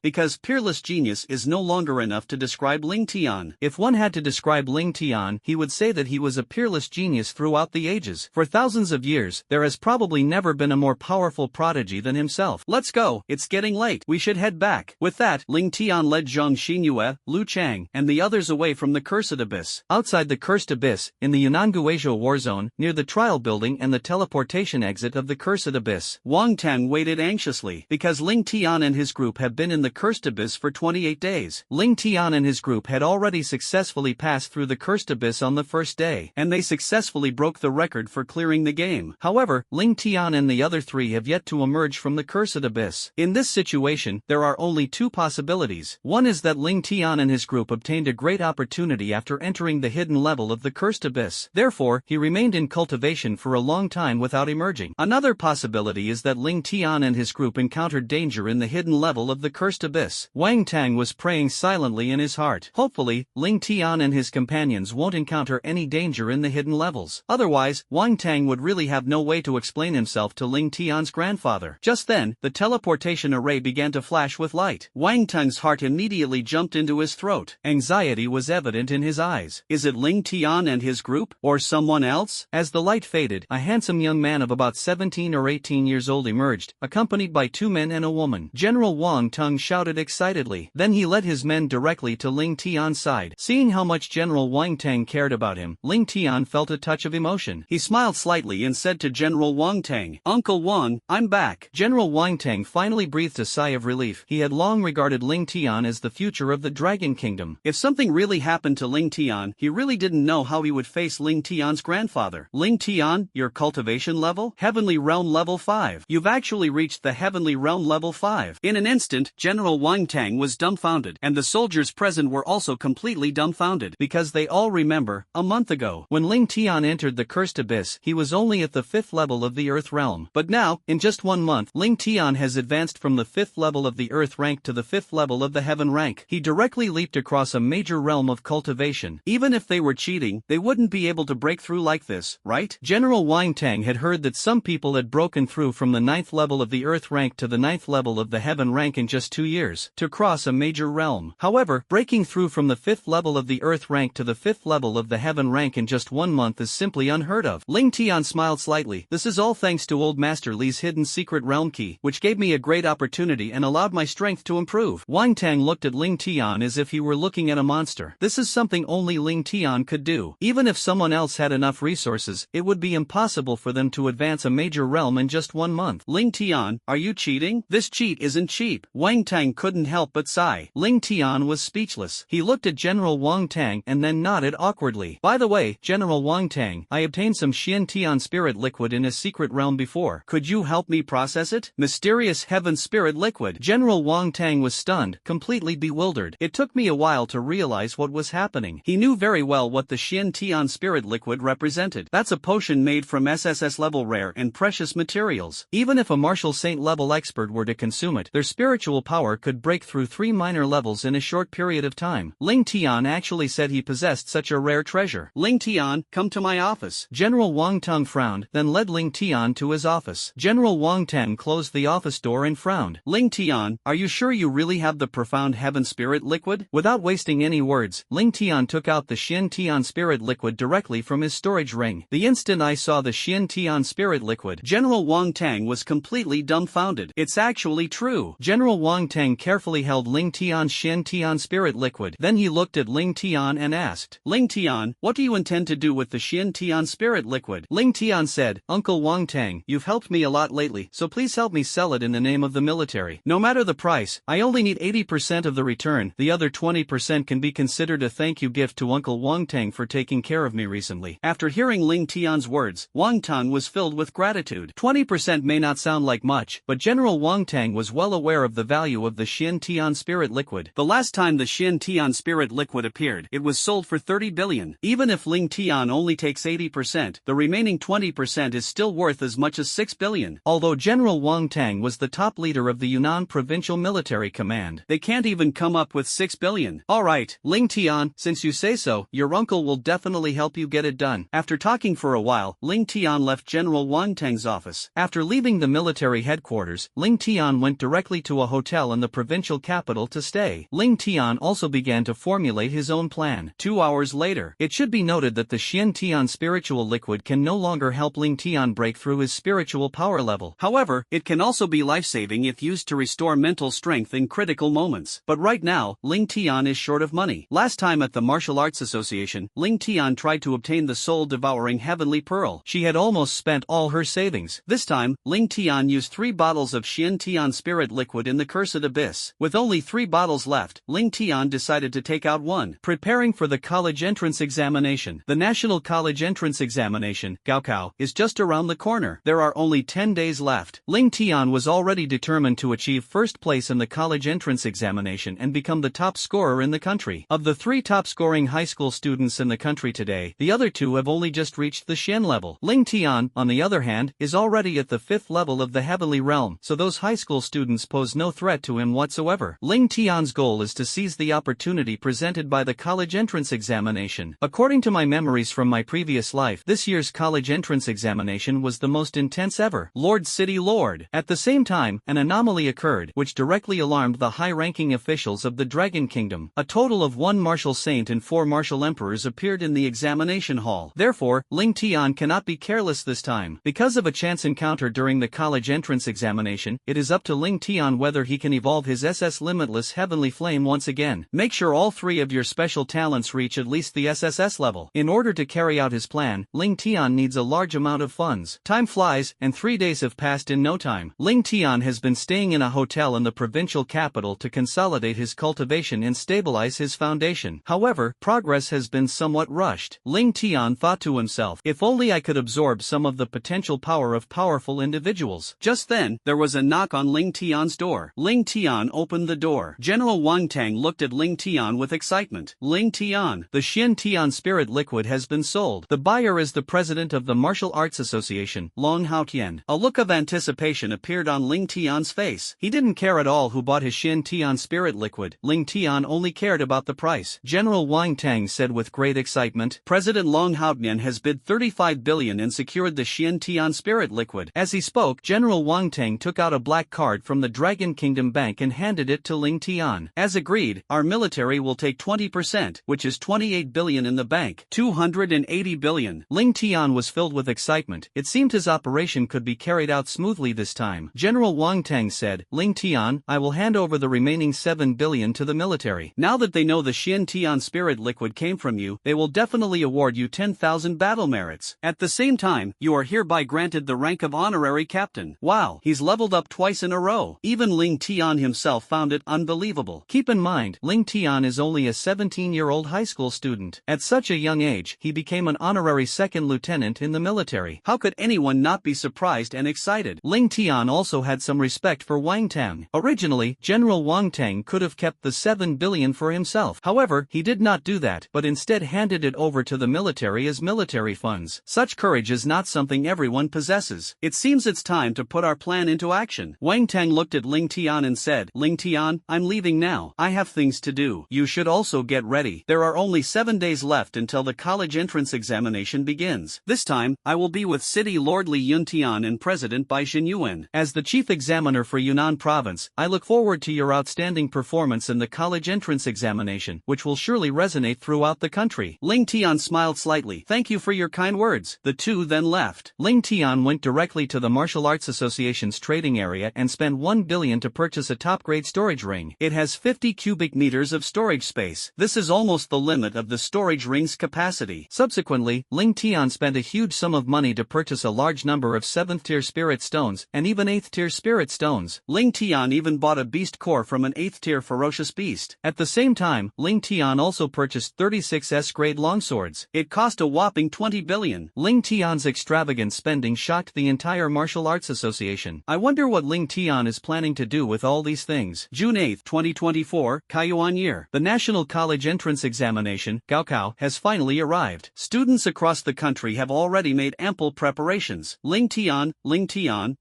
because peerless genius is no longer enough to describe Ling Tian.
If one had to describe Ling Tian, he would say that he was a peerless genius throughout the ages. For thousands of years, there has probably never been a more powerful prodigy than himself.
Let's go, it's getting late, we should head back. With that, Ling Tian led Zhang Xinyue, Liu Chang, and the others away from the Cursed Abyss.
Outside the Cursed Abyss, in the Yunnan-Guizhou war zone, near the trial building and the teleportation exit of the Cursed Abyss,
Wang Tang waited anxiously, because Ling Tian and his group have been in the Cursed Abyss for 28 days.
Ling Tian and his group had already successfully passed through the Cursed Abyss on the first day,
and they successfully broke the record for clearing the game.
However, Ling Tian and the other 3 have yet to emerge from the Cursed Abyss. In this situation, there are only 2 possibilities. One is that Ling Tian and his group obtained a great opportunity after entering the hidden level of the Cursed Abyss. Therefore, he remained in cultivation for a long time without emerging. Another possibility is that Ling Tian and his group encountered danger in the hidden level of the Cursed Abyss. Wang Tang was praying silently in his heart. Hopefully, Ling Tian and his companions won't encounter any danger in the hidden levels. Otherwise, Wang Tang would really have no way to explain himself to Ling Tian's grandfather. Just then, the teleportation array began to flash with light.
Wang Tang's heart immediately jumped into his throat.
Anxiety was evident in his eyes.
Is it Ling Tian and his group, or someone else?
As the light faded, a handsome young man of about 17 or 18 years old emerged, accompanied by 2 men and a woman. General Wang Tang shouted excitedly. Then he led his men directly to Ling Tian's side. Seeing how much General Wang Tang cared about him, Ling Tian felt a touch of emotion.
He smiled slightly and said to General Wang Tang, Tang. Uncle Wang, I'm back. General Wang Tang finally breathed a sigh of relief. He had long regarded Ling Tian as the future of the Dragon Kingdom. If something really happened to Ling Tian, he really didn't know how he would face Ling Tian's grandfather. Ling Tian, your cultivation level? Heavenly Realm level 5. You've actually reached the Heavenly Realm level 5. In an instant, General Wang Tang was dumbfounded, and the soldiers present were also completely dumbfounded, because they all remember, a month ago, when Ling Tian entered the Cursed Abyss, he was only at the 5th level of the Earth Realm. But now, in just 1 month, Ling Tian has advanced from the 5th level of the Earth rank to the 5th level of the Heaven rank. He directly leaped across a major realm of cultivation. Even if they were cheating, they wouldn't be able to break through like this, right? General Wang Tang had heard that some people had broken through from the 9th level of the Earth rank to the 9th level of the Heaven rank in just 2 years, to cross a major realm. However, breaking through from the 5th level of the Earth rank to the 5th level of the Heaven rank in just 1 month is simply unheard of. Ling Tian smiled slightly. This is all thanks to Old Master Li's hidden secret realm key, which gave me a great opportunity and allowed my strength to improve. Wang Tang looked at Ling Tian as if he were looking at a monster. This is something only Ling Tian could do. Even if someone else had enough resources, it would be impossible for them to advance a major realm in just 1 month. Ling Tian, are you cheating? This cheat isn't cheap. Wang Tang couldn't help but sigh. Ling Tian was speechless. He looked at General Wang Tang and then nodded awkwardly. By the way, General Wang Tang, I obtained some Xian Tian spirit liquid in a secret realm before. Could you help me process it? Mysterious heaven spirit liquid. General Wang Tang was stunned, completely bewildered. It took me a while to realize what was happening. He knew very well what the Xian Tian spirit liquid represented. That's a potion made from SSS level rare and precious materials. Even if a martial saint level expert were to consume it, their spiritual power could break through 3 minor levels in a short period of time. Ling Tian actually said he possessed such a rare treasure. Ling Tian, come to my office. General Wang Tang frowned, then led Ling Tian to his office. General Wang Tang closed the office door and frowned. Ling Tian, are you sure you really have the profound heaven spirit liquid? Without wasting any words, Ling Tian took out the Xian Tian spirit liquid directly from his storage ring. The instant I saw the Xian Tian spirit liquid, General Wang Tang was completely dumbfounded. It's actually true. General Wang Tang carefully held Ling Tian's Xian Tian spirit liquid. Then he looked at Ling Tian and asked, Ling Tian, what do you intend to do with the Xian Tian spirit liquid? Ling Tian said, Uncle Wang Tang, you've helped me a lot lately, so please help me sell it in the name of the military. No matter the price, I only need 80% of the return. The other 20% can be considered a thank you gift to Uncle Wang Tang for taking care of me recently. After hearing Ling Tian's words, Wang Tang was filled with gratitude. 20% may not sound like much, but General Wang Tang was well aware of the value of the Xian Tian spirit liquid. The last time the Xian Tian spirit liquid appeared, it was sold for 30 billion. Even if Ling Tian only takes 80%, the remaining 20% is still worth as much as 6 billion. Although General Wang Tang was the top leader of the Yunnan Provincial Military Command, they can't even come up with 6 billion. Alright, Ling Tian, since you say so, your uncle will definitely help you get it done. After talking for a while, Ling Tian left General Wang Tang's office. After leaving the military headquarters, Ling Tian went directly to a hotel in the provincial capital to stay. Ling Tian also began to formulate his own plan. 2 hours later, it should be noted that the Xian Tian spiritual liquid can no longer help Ling Tian break through his spiritual power level. However, it can also be life-saving if used to restore mental strength in critical moments. But right now, Ling Tian is short of money. Last time at the Martial Arts Association, Ling Tian tried to obtain the soul-devouring heavenly pearl. She had almost spent all her savings. This time, Ling Tian used 3 bottles of Xian Tian spirit liquid in the Cursed Abyss. With only 3 bottles left, Ling Tian decided to take out one. Preparing for the college entrance examination. The National College Entrance Examination, Gaokao, is just around the corner. There are only 10 days left. Ling Tian was already determined to achieve first place in the college entrance examination and become the top scorer in the country. Of the 3 top-scoring high school students in the country today, the other 2 have only just reached the Xian level. Ling Tian, on the other hand, is already at the 5th level of the heavenly realm, so those high school students pose no threat to him whatsoever. Ling Tian's goal is to seize the opportunity presented by the college entrance examination. According to my memories from my previous life, this year's college entrance examination was the most intense ever. Lord City Lord. At the same time, an anomaly occurred, which directly alarmed the high-ranking officials of the Dragon Kingdom. A total of 1 martial saint and 4 martial emperors appeared in the examination hall. Therefore, Ling Tian cannot be careless this time. Because of a chance encounter during the college entrance examination, it is up to Ling Tian whether he can evolve his SS Limitless Heavenly Flame once again. Make sure all 3 of your special talents reach at least the SSS level. In order to carry out his plan, Ling Tian needs a large amount of funds. Time
Time flies, and 3 days have passed in no time. Ling Tian has been staying in a hotel in the provincial capital to consolidate his cultivation and stabilize his foundation. However, progress has been somewhat rushed. Ling Tian thought to himself, if only I could absorb some of the potential power of powerful individuals. Just then, there was a knock on Ling Tian's door. Ling Tian opened the door. General Wang Tang looked at Ling Tian with excitement. Ling Tian, the Xian Tian spirit liquid has been sold. The buyer is the president of the Martial Arts Association, Long Haotian. A look of anticipation appeared on Ling Tian's face. He didn't care at all who bought his Xian Tian spirit liquid. Ling Tian only cared about the price. General Wang Tang said with great excitement, President Long Haotian has bid 35 billion and secured the Xian Tian spirit liquid. As he spoke, General Wang Tang took out a black card from the Dragon Kingdom Bank and handed it to Ling Tian. As agreed, our military will take 20%, which is 28 billion in the bank. 280 billion. Ling Tian was filled with excitement. It seemed his operation could be carried out smoothly this time. General Wang Tang said, Ling Tian, I will hand over the remaining 7 billion to the military. Now that they know the Xian Tian spirit liquid came from you, they will definitely award you 10,000 battle merits. At the same time, you are hereby granted the rank of honorary captain. Wow, he's leveled up twice in a row. Even Ling Tian himself found it unbelievable. Keep in mind, Ling Tian is only a 17-year-old high school student. At such a young age, he became an honorary second lieutenant in the military. How could anyone not be surprised and excited? Ling Tian also had some respect for Wang Tang. Originally, General Wang Tang could have kept the 7 billion for himself. However, he did not do that, but instead handed it over to the military as military funds. Such courage is not something everyone possesses. It seems it's time to put our plan into action. Wang Tang looked at Ling Tian and said, Ling Tian, I'm leaving now. I have things to do. You should also get ready. There are only 7 days left until the college entrance examination begins. This time, I will be with City Lord Li Yuntian and President Bai Xinyuan. As the chief examiner for Yunnan Province, I look forward to your outstanding performance in the college entrance examination, which will surely resonate throughout the country. Ling Tian smiled slightly. Thank you for your kind words. The two then left. Ling Tian went directly to the Martial Arts Association's trading area and spent 1 billion to purchase a top-grade storage ring. It has 50 cubic meters of storage space. This is almost the limit of the storage ring's capacity. Subsequently, Ling Tian spent a huge sum of money to purchase a large number of 7th-tier spirit stones and even 8th-tier spirit stones. Ling Tian even bought a beast core from an 8th-tier ferocious beast. At the same time, Ling Tian also purchased 36 S-grade longswords. It cost a whopping 20 billion. Ling Tian's extravagant spending shocked the entire Martial Arts Association. I wonder what Ling Tian is planning to do with all these things. June 8, 2024, Kaiyuan Year. The National College Entrance Examination, Gaokao, has finally arrived. Students across the country have already made ample preparations. Ling Tian,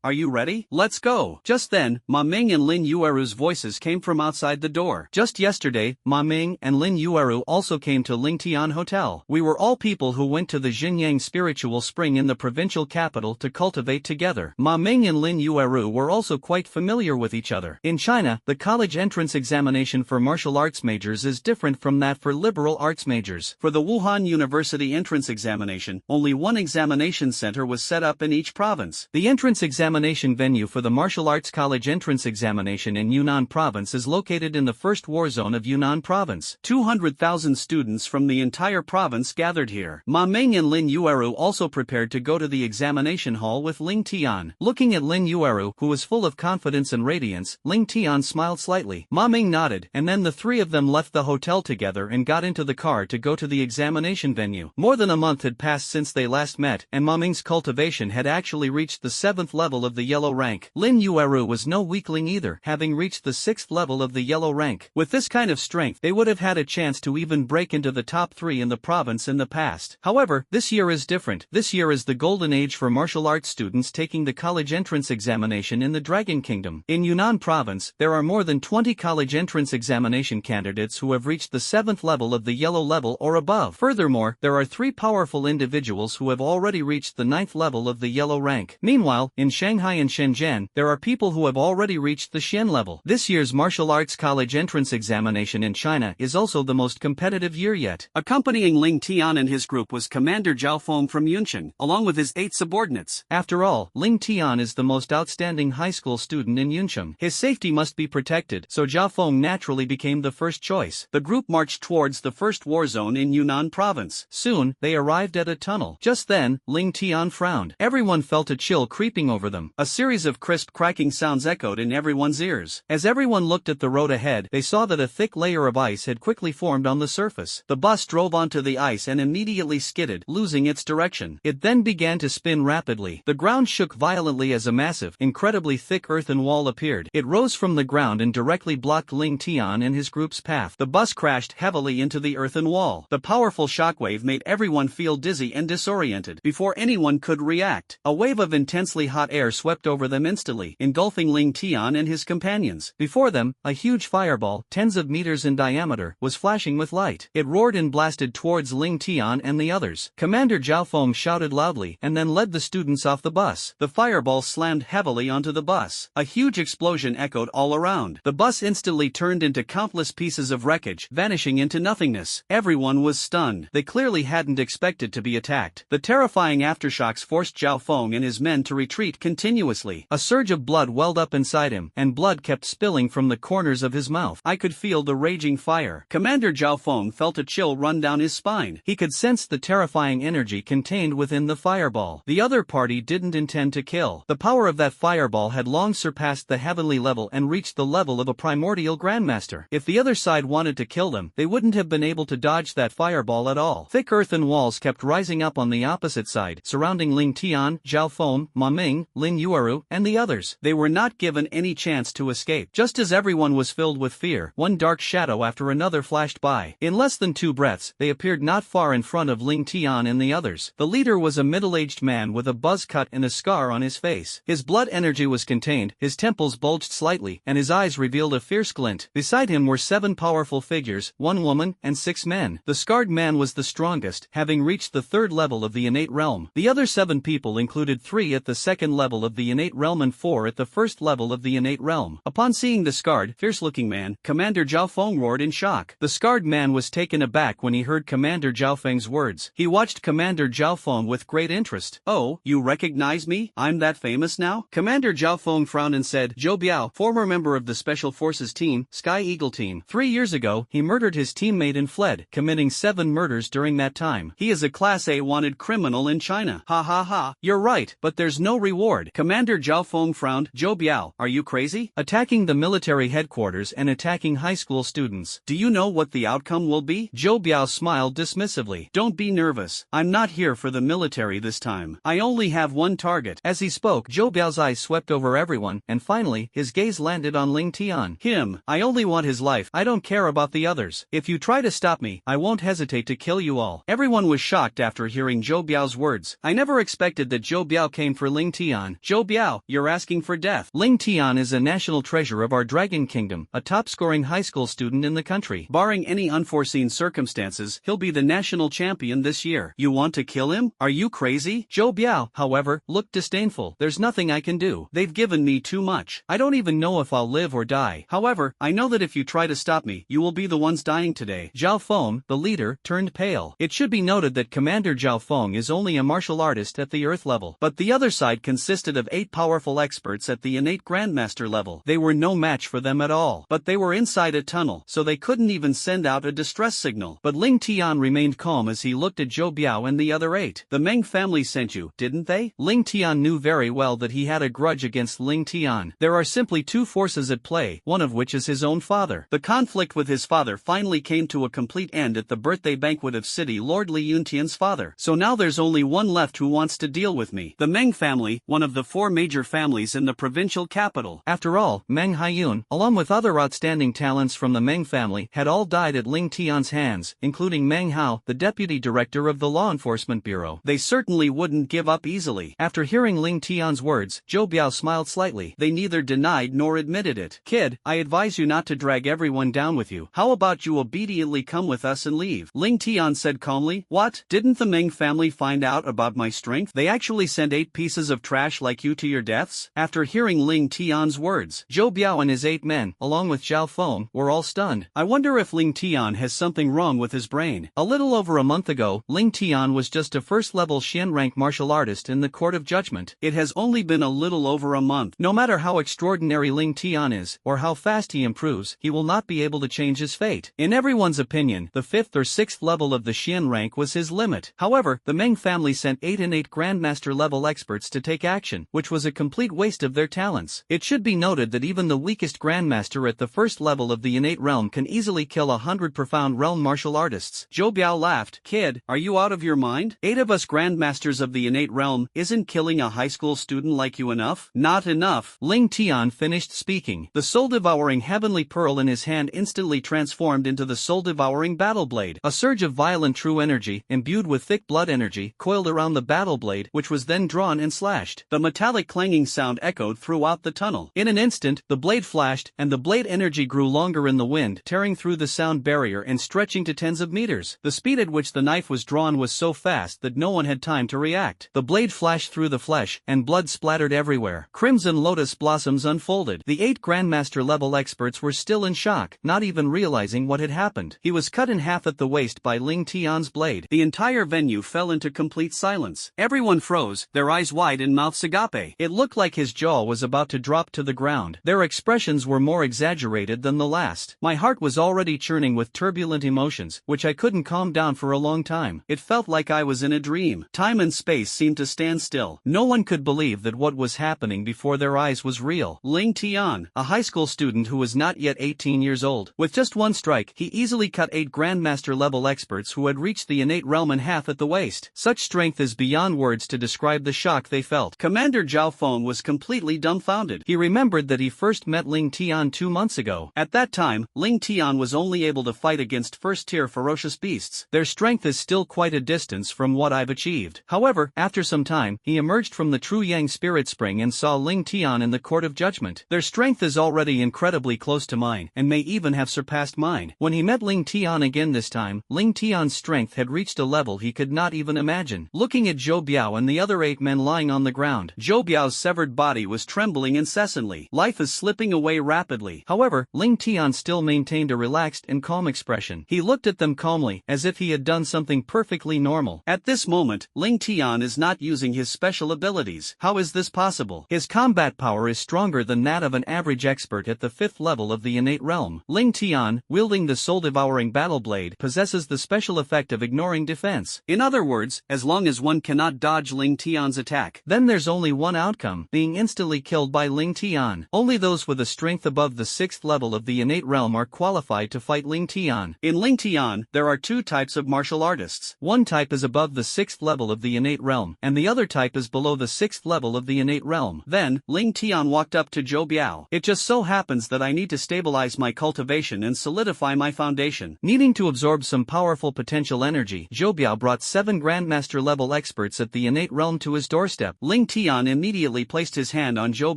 are you ready? Let's go. Just then, Ma Ming and Lin Yueru's voices came from outside the door. Just yesterday, Ma Ming and Lin Yueru also came to Ling Tian Hotel. We were all people who went to the Xinyang spiritual spring in the provincial capital to cultivate together. Ma Ming and Lin Yueru were also quite familiar with each other. In China, the college entrance examination for martial arts majors is different from that for liberal arts majors. For the Wuhan University entrance examination, only one examination center was set up in each province. The entrance examination venue for the Martial Arts College entrance examination in Yunnan Province is located in the first war zone of Yunnan Province. 200,000 students from the entire province gathered here. Ma Ming and Lin Yueru also prepared to go to the examination hall with Ling Tian. Looking at Lin Yueru, who was full of confidence and radiance, Ling Tian smiled slightly. Ma Ming nodded, and then the three of them left the hotel together and got into the car to go to the examination venue. More than a month had passed since they last met, and Ma Ming's cultivation had actually reached the 7th level of the yellow rank. Lin Yueru was no weakling either, having reached the 6th level of the yellow rank. With this kind of strength, they would have had a chance to even break into the top 3 in the province in the past. However, this year is different. This year is the golden age for martial arts students taking the college entrance examination in the Dragon Kingdom. In Yunnan Province, there are more than 20 college entrance examination candidates who have reached the 7th level of the yellow level or above. Furthermore, there are 3 powerful individuals who have already reached the 9th level of the yellow rank. Meanwhile, in Shanghai and Shenzhen, there are people who have already reached the Xian level. This year's martial arts college entrance examination in China is also the most competitive year yet. Accompanying Ling Tian and his group was Commander Zhao Feng from Yuncheng, along with his 8 subordinates. After all, Ling Tian is the most outstanding high school student in Yuncheng. His safety must be protected, so Zhao Feng naturally became the first choice. The group marched towards the first war zone in Yunnan Province. Soon, they arrived at a tunnel. Just then, Ling Tian frowned. ground. Everyone felt a chill creeping over them. A series of crisp cracking sounds echoed in everyone's ears. As everyone looked at the road ahead, they saw that a thick layer of ice had quickly formed on the surface. The bus drove onto the ice and immediately skidded, losing its direction. It then began to spin rapidly. The ground shook violently as a massive, incredibly thick earthen wall appeared. It rose from the ground and directly blocked Ling Tian and his group's path. The bus crashed heavily into the earthen wall. The powerful shockwave made everyone feel dizzy and disoriented. Before anyone could react, a wave of intensely hot air swept over them instantly, engulfing Ling Tian and his companions. Before them, a huge fireball, tens of meters in diameter, was flashing with light. It roared and blasted towards Ling Tian and the others. Commander Zhao Feng shouted loudly and then led the students off the bus. The fireball slammed heavily onto the bus. A huge explosion echoed all around. The bus instantly turned into countless pieces of wreckage, vanishing into nothingness. Everyone was stunned. They clearly hadn't expected to be attacked. The terrifying aftershocks forced Zhao Feng and his men to retreat continuously. A surge of blood welled up inside him, and blood kept spilling from the corners of his mouth. I could feel the raging fire. Commander Zhao Feng felt a chill run down his spine. He could sense the terrifying energy contained within the fireball. The other party didn't intend to kill. The power of that fireball had long surpassed the heavenly level and reached the level of a primordial grandmaster. If the other side wanted to kill them, they wouldn't have been able to dodge that fireball at all. Thick earthen walls kept rising up on the opposite side, surrounding Ling Tian, Zhao Feng, Ma Ming, Lin Yueru, and the others. They were not given any chance to escape. Just as everyone was filled with fear, one dark shadow after another flashed by. In less than 2 breaths, they appeared not far in front of Ling Tian and the others. The leader was a middle-aged man with a buzz cut and a scar on his face. His blood energy was contained, his temples bulged slightly, and his eyes revealed a fierce glint. Beside him were 7 powerful figures, 1 woman, and 6 men. The scarred man was the strongest, having reached the 3rd level of the innate realm. The other 7 people included 3 at the 2nd level of the innate realm and 4 at the 1st level of the innate realm. Upon seeing the scarred, fierce-looking man, Commander Zhao Feng roared in shock. The scarred man was taken aback when he heard Commander Zhao Feng's words. He watched Commander Zhao Feng with great interest. "Oh, you recognize me? I'm that famous now?" Commander Zhao Feng frowned and said, "Zhou Biao, former member of the Special Forces team, Sky Eagle team. 3 years ago, he murdered his teammate and fled, committing 7 murders during that time. He is a Class A wanted criminal in China." "Ha ha ha, you're right, but there's no reward." Commander Zhao Feng frowned. "Zhou Biao, are you crazy? Attacking the military headquarters and attacking high school students. Do you know what the outcome will be?" Zhou Biao smiled dismissively. "Don't be nervous. I'm not here for the military this time. I only have one target." As he spoke, Zhou Biao's eyes swept over everyone, and finally, his gaze landed on Ling Tian. "Him. I only want his life. I don't care about the others. If you try to stop me, I won't hesitate to kill you all." Everyone was shocked after hearing Zhou Biao's words. I never expected that Zhou Biao came for Ling Tian. "Zhou Biao, you're asking for death." Ling Tian is a national treasure of our Dragon Kingdom, a top-scoring high school student in the country. Barring any unforeseen circumstances, he'll be the national champion this year. You want to kill him? Are you crazy? Zhou Biao, however, looked disdainful. "There's nothing I can do. They've given me too much. I don't even know if I'll live or die. However, I know that if you try to stop me, you will be the ones dying today." Zhao Feng, the leader, turned pale. It should be noted that Commander Zhao Feng is only a martial artist at the Earth level, but the other side consisted of 8 powerful experts at the innate Grandmaster level. They were no match for them at all, but they were inside a tunnel, so they couldn't even send out a distress signal. But Ling Tian remained calm as he looked at Zhou Biao and the other 8. "The Meng family sent you, didn't they?" Ling Tian knew very well that he had a grudge against Ling Tian. There are simply 2 forces at play, one of which is his own father. The conflict with his father finally came to a complete end at the birthday banquet of City Lord Li Yuntian's father. So now there's only one left who wants to deal with me. The Meng family, one of the 4 major families in the provincial capital. After all, Meng Haiyun, along with other outstanding talents from the Meng family, had all died at Ling Tian's hands, including Meng Hao, the deputy director of the Law Enforcement Bureau. They certainly wouldn't give up easily. After hearing Ling Tian's words, Zhou Biao smiled slightly. They neither denied nor admitted it. "Kid, I advise you not to drag everyone down with you. How about you obediently come with us and leave?" Ling Tian said calmly. "What? Didn't the Meng family find out about my strength? They actually sent 8 pieces of trash like you to your deaths?" After hearing Ling Tian's words, Zhou Biao and his 8 men, along with Zhao Feng, were all stunned. I wonder if Ling Tian has something wrong with his brain. A little over a month ago, Ling Tian was just a first-level Xian rank martial artist in the Court of Judgment. It has only been a little over a month. No matter how extraordinary Ling Tian is, or how fast he improves, he will not be able to change his fate. In everyone's opinion, the 5th or 6th level of the Xian rank was his limit. However, the Meng family sent 8 innate Grandmaster level experts to take action, which was a complete waste of their talents. It should be noted that even the weakest Grandmaster at the first level of the innate realm can easily kill 100 profound realm martial artists.
Zhou Biao laughed. Kid, are you out of your mind? 8 of us Grandmasters of the innate realm, isn't killing a high school student like you enough? Not enough.
Ling Tian finished speaking. The soul-devouring heavenly pearl in his hand instantly transformed into the soul-devouring battle blade. A surge of violent true energy, imbued with thick blood energy, coiled around the battle blade, which was then drawn and slashed.
The metallic clanging sound echoed throughout the tunnel.
In an instant, the blade flashed, and the blade energy grew longer in the wind, tearing through the sound barrier and stretching to tens of meters. The speed at which the knife was drawn was so fast that no one had time to react. The blade flashed through the flesh, and blood splattered everywhere. Crimson lotus blossoms unfolded. The 8 Grandmaster level experts were still in shock, not even realizing what had happened. He was cut in half at the waist by Ling Tian's blade.
The entire venue fell into complete silence. Everyone froze, their eyes wide and mouths agape.
It looked like his jaw was about to drop to the ground. Their expressions were more exaggerated than the last. My heart was already churning with turbulent emotions, which I couldn't calm down for a long time.
It felt like I was in a dream. Time and space seemed to stand still.
No one could believe that what was happening before their eyes was real.
Ling Tian,
a high school student who was not yet 18 years old. With just one strike, he easily cut 8 Grandmaster level experts who had reached the innate realm in half at the waist. Such strength is beyond words to describe the shock they felt.
Commander Zhao Feng was completely dumbfounded.
He remembered that he first met Ling Tian 2 months ago.
At that time, Ling Tian was only able to fight against first-tier ferocious beasts.
Their strength is still quite a distance from what I've achieved. However, after some time, he emerged from the True Yang Spirit Spring and saw Ling Tian in the Court of Judgment. Their strength is already incredibly close to mine, and may even have surpassed mine. When he met Ling Tian again this time, Ling Tian's strength had reached a level he could not even imagine. Looking at Zhou Biao and the other 8 men lying on the ground,
Zhou Biao's severed body was trembling incessantly. Life is slipping away rapidly.
However, Ling Tian still maintained a relaxed and calm expression. He looked at them calmly, as if he had done something perfectly normal.
At this moment, Ling Tian is not using his special abilities. How is this possible?
His combat power is stronger than that of an average expert at the 5th level of the innate realm. Ling Tian, wielding the soul-devouring battle blade, possesses the special effect of ignoring defense.
In other words, as long as one cannot dodge Ling Tian's attack,
then there's only one outcome, being instantly killed by Ling Tian. Only those with a strength above the 6th level of the innate realm are qualified to fight Ling Tian.
In Ling Tian, there are 2 types of martial artists.
One type is above the 6th level of the innate realm, and the other type is below the 6th level of the innate realm.
Then, Ling Tian walked up to Zhou Biao. It just so happens that I need to stabilize my cultivation and solidify my foundation.
Needing to absorb some powerful potential energy, Zhou Biao brought 7 Grandmaster level experts at the innate realm to his doorstep.
Ling Tian immediately placed his hand on Zhou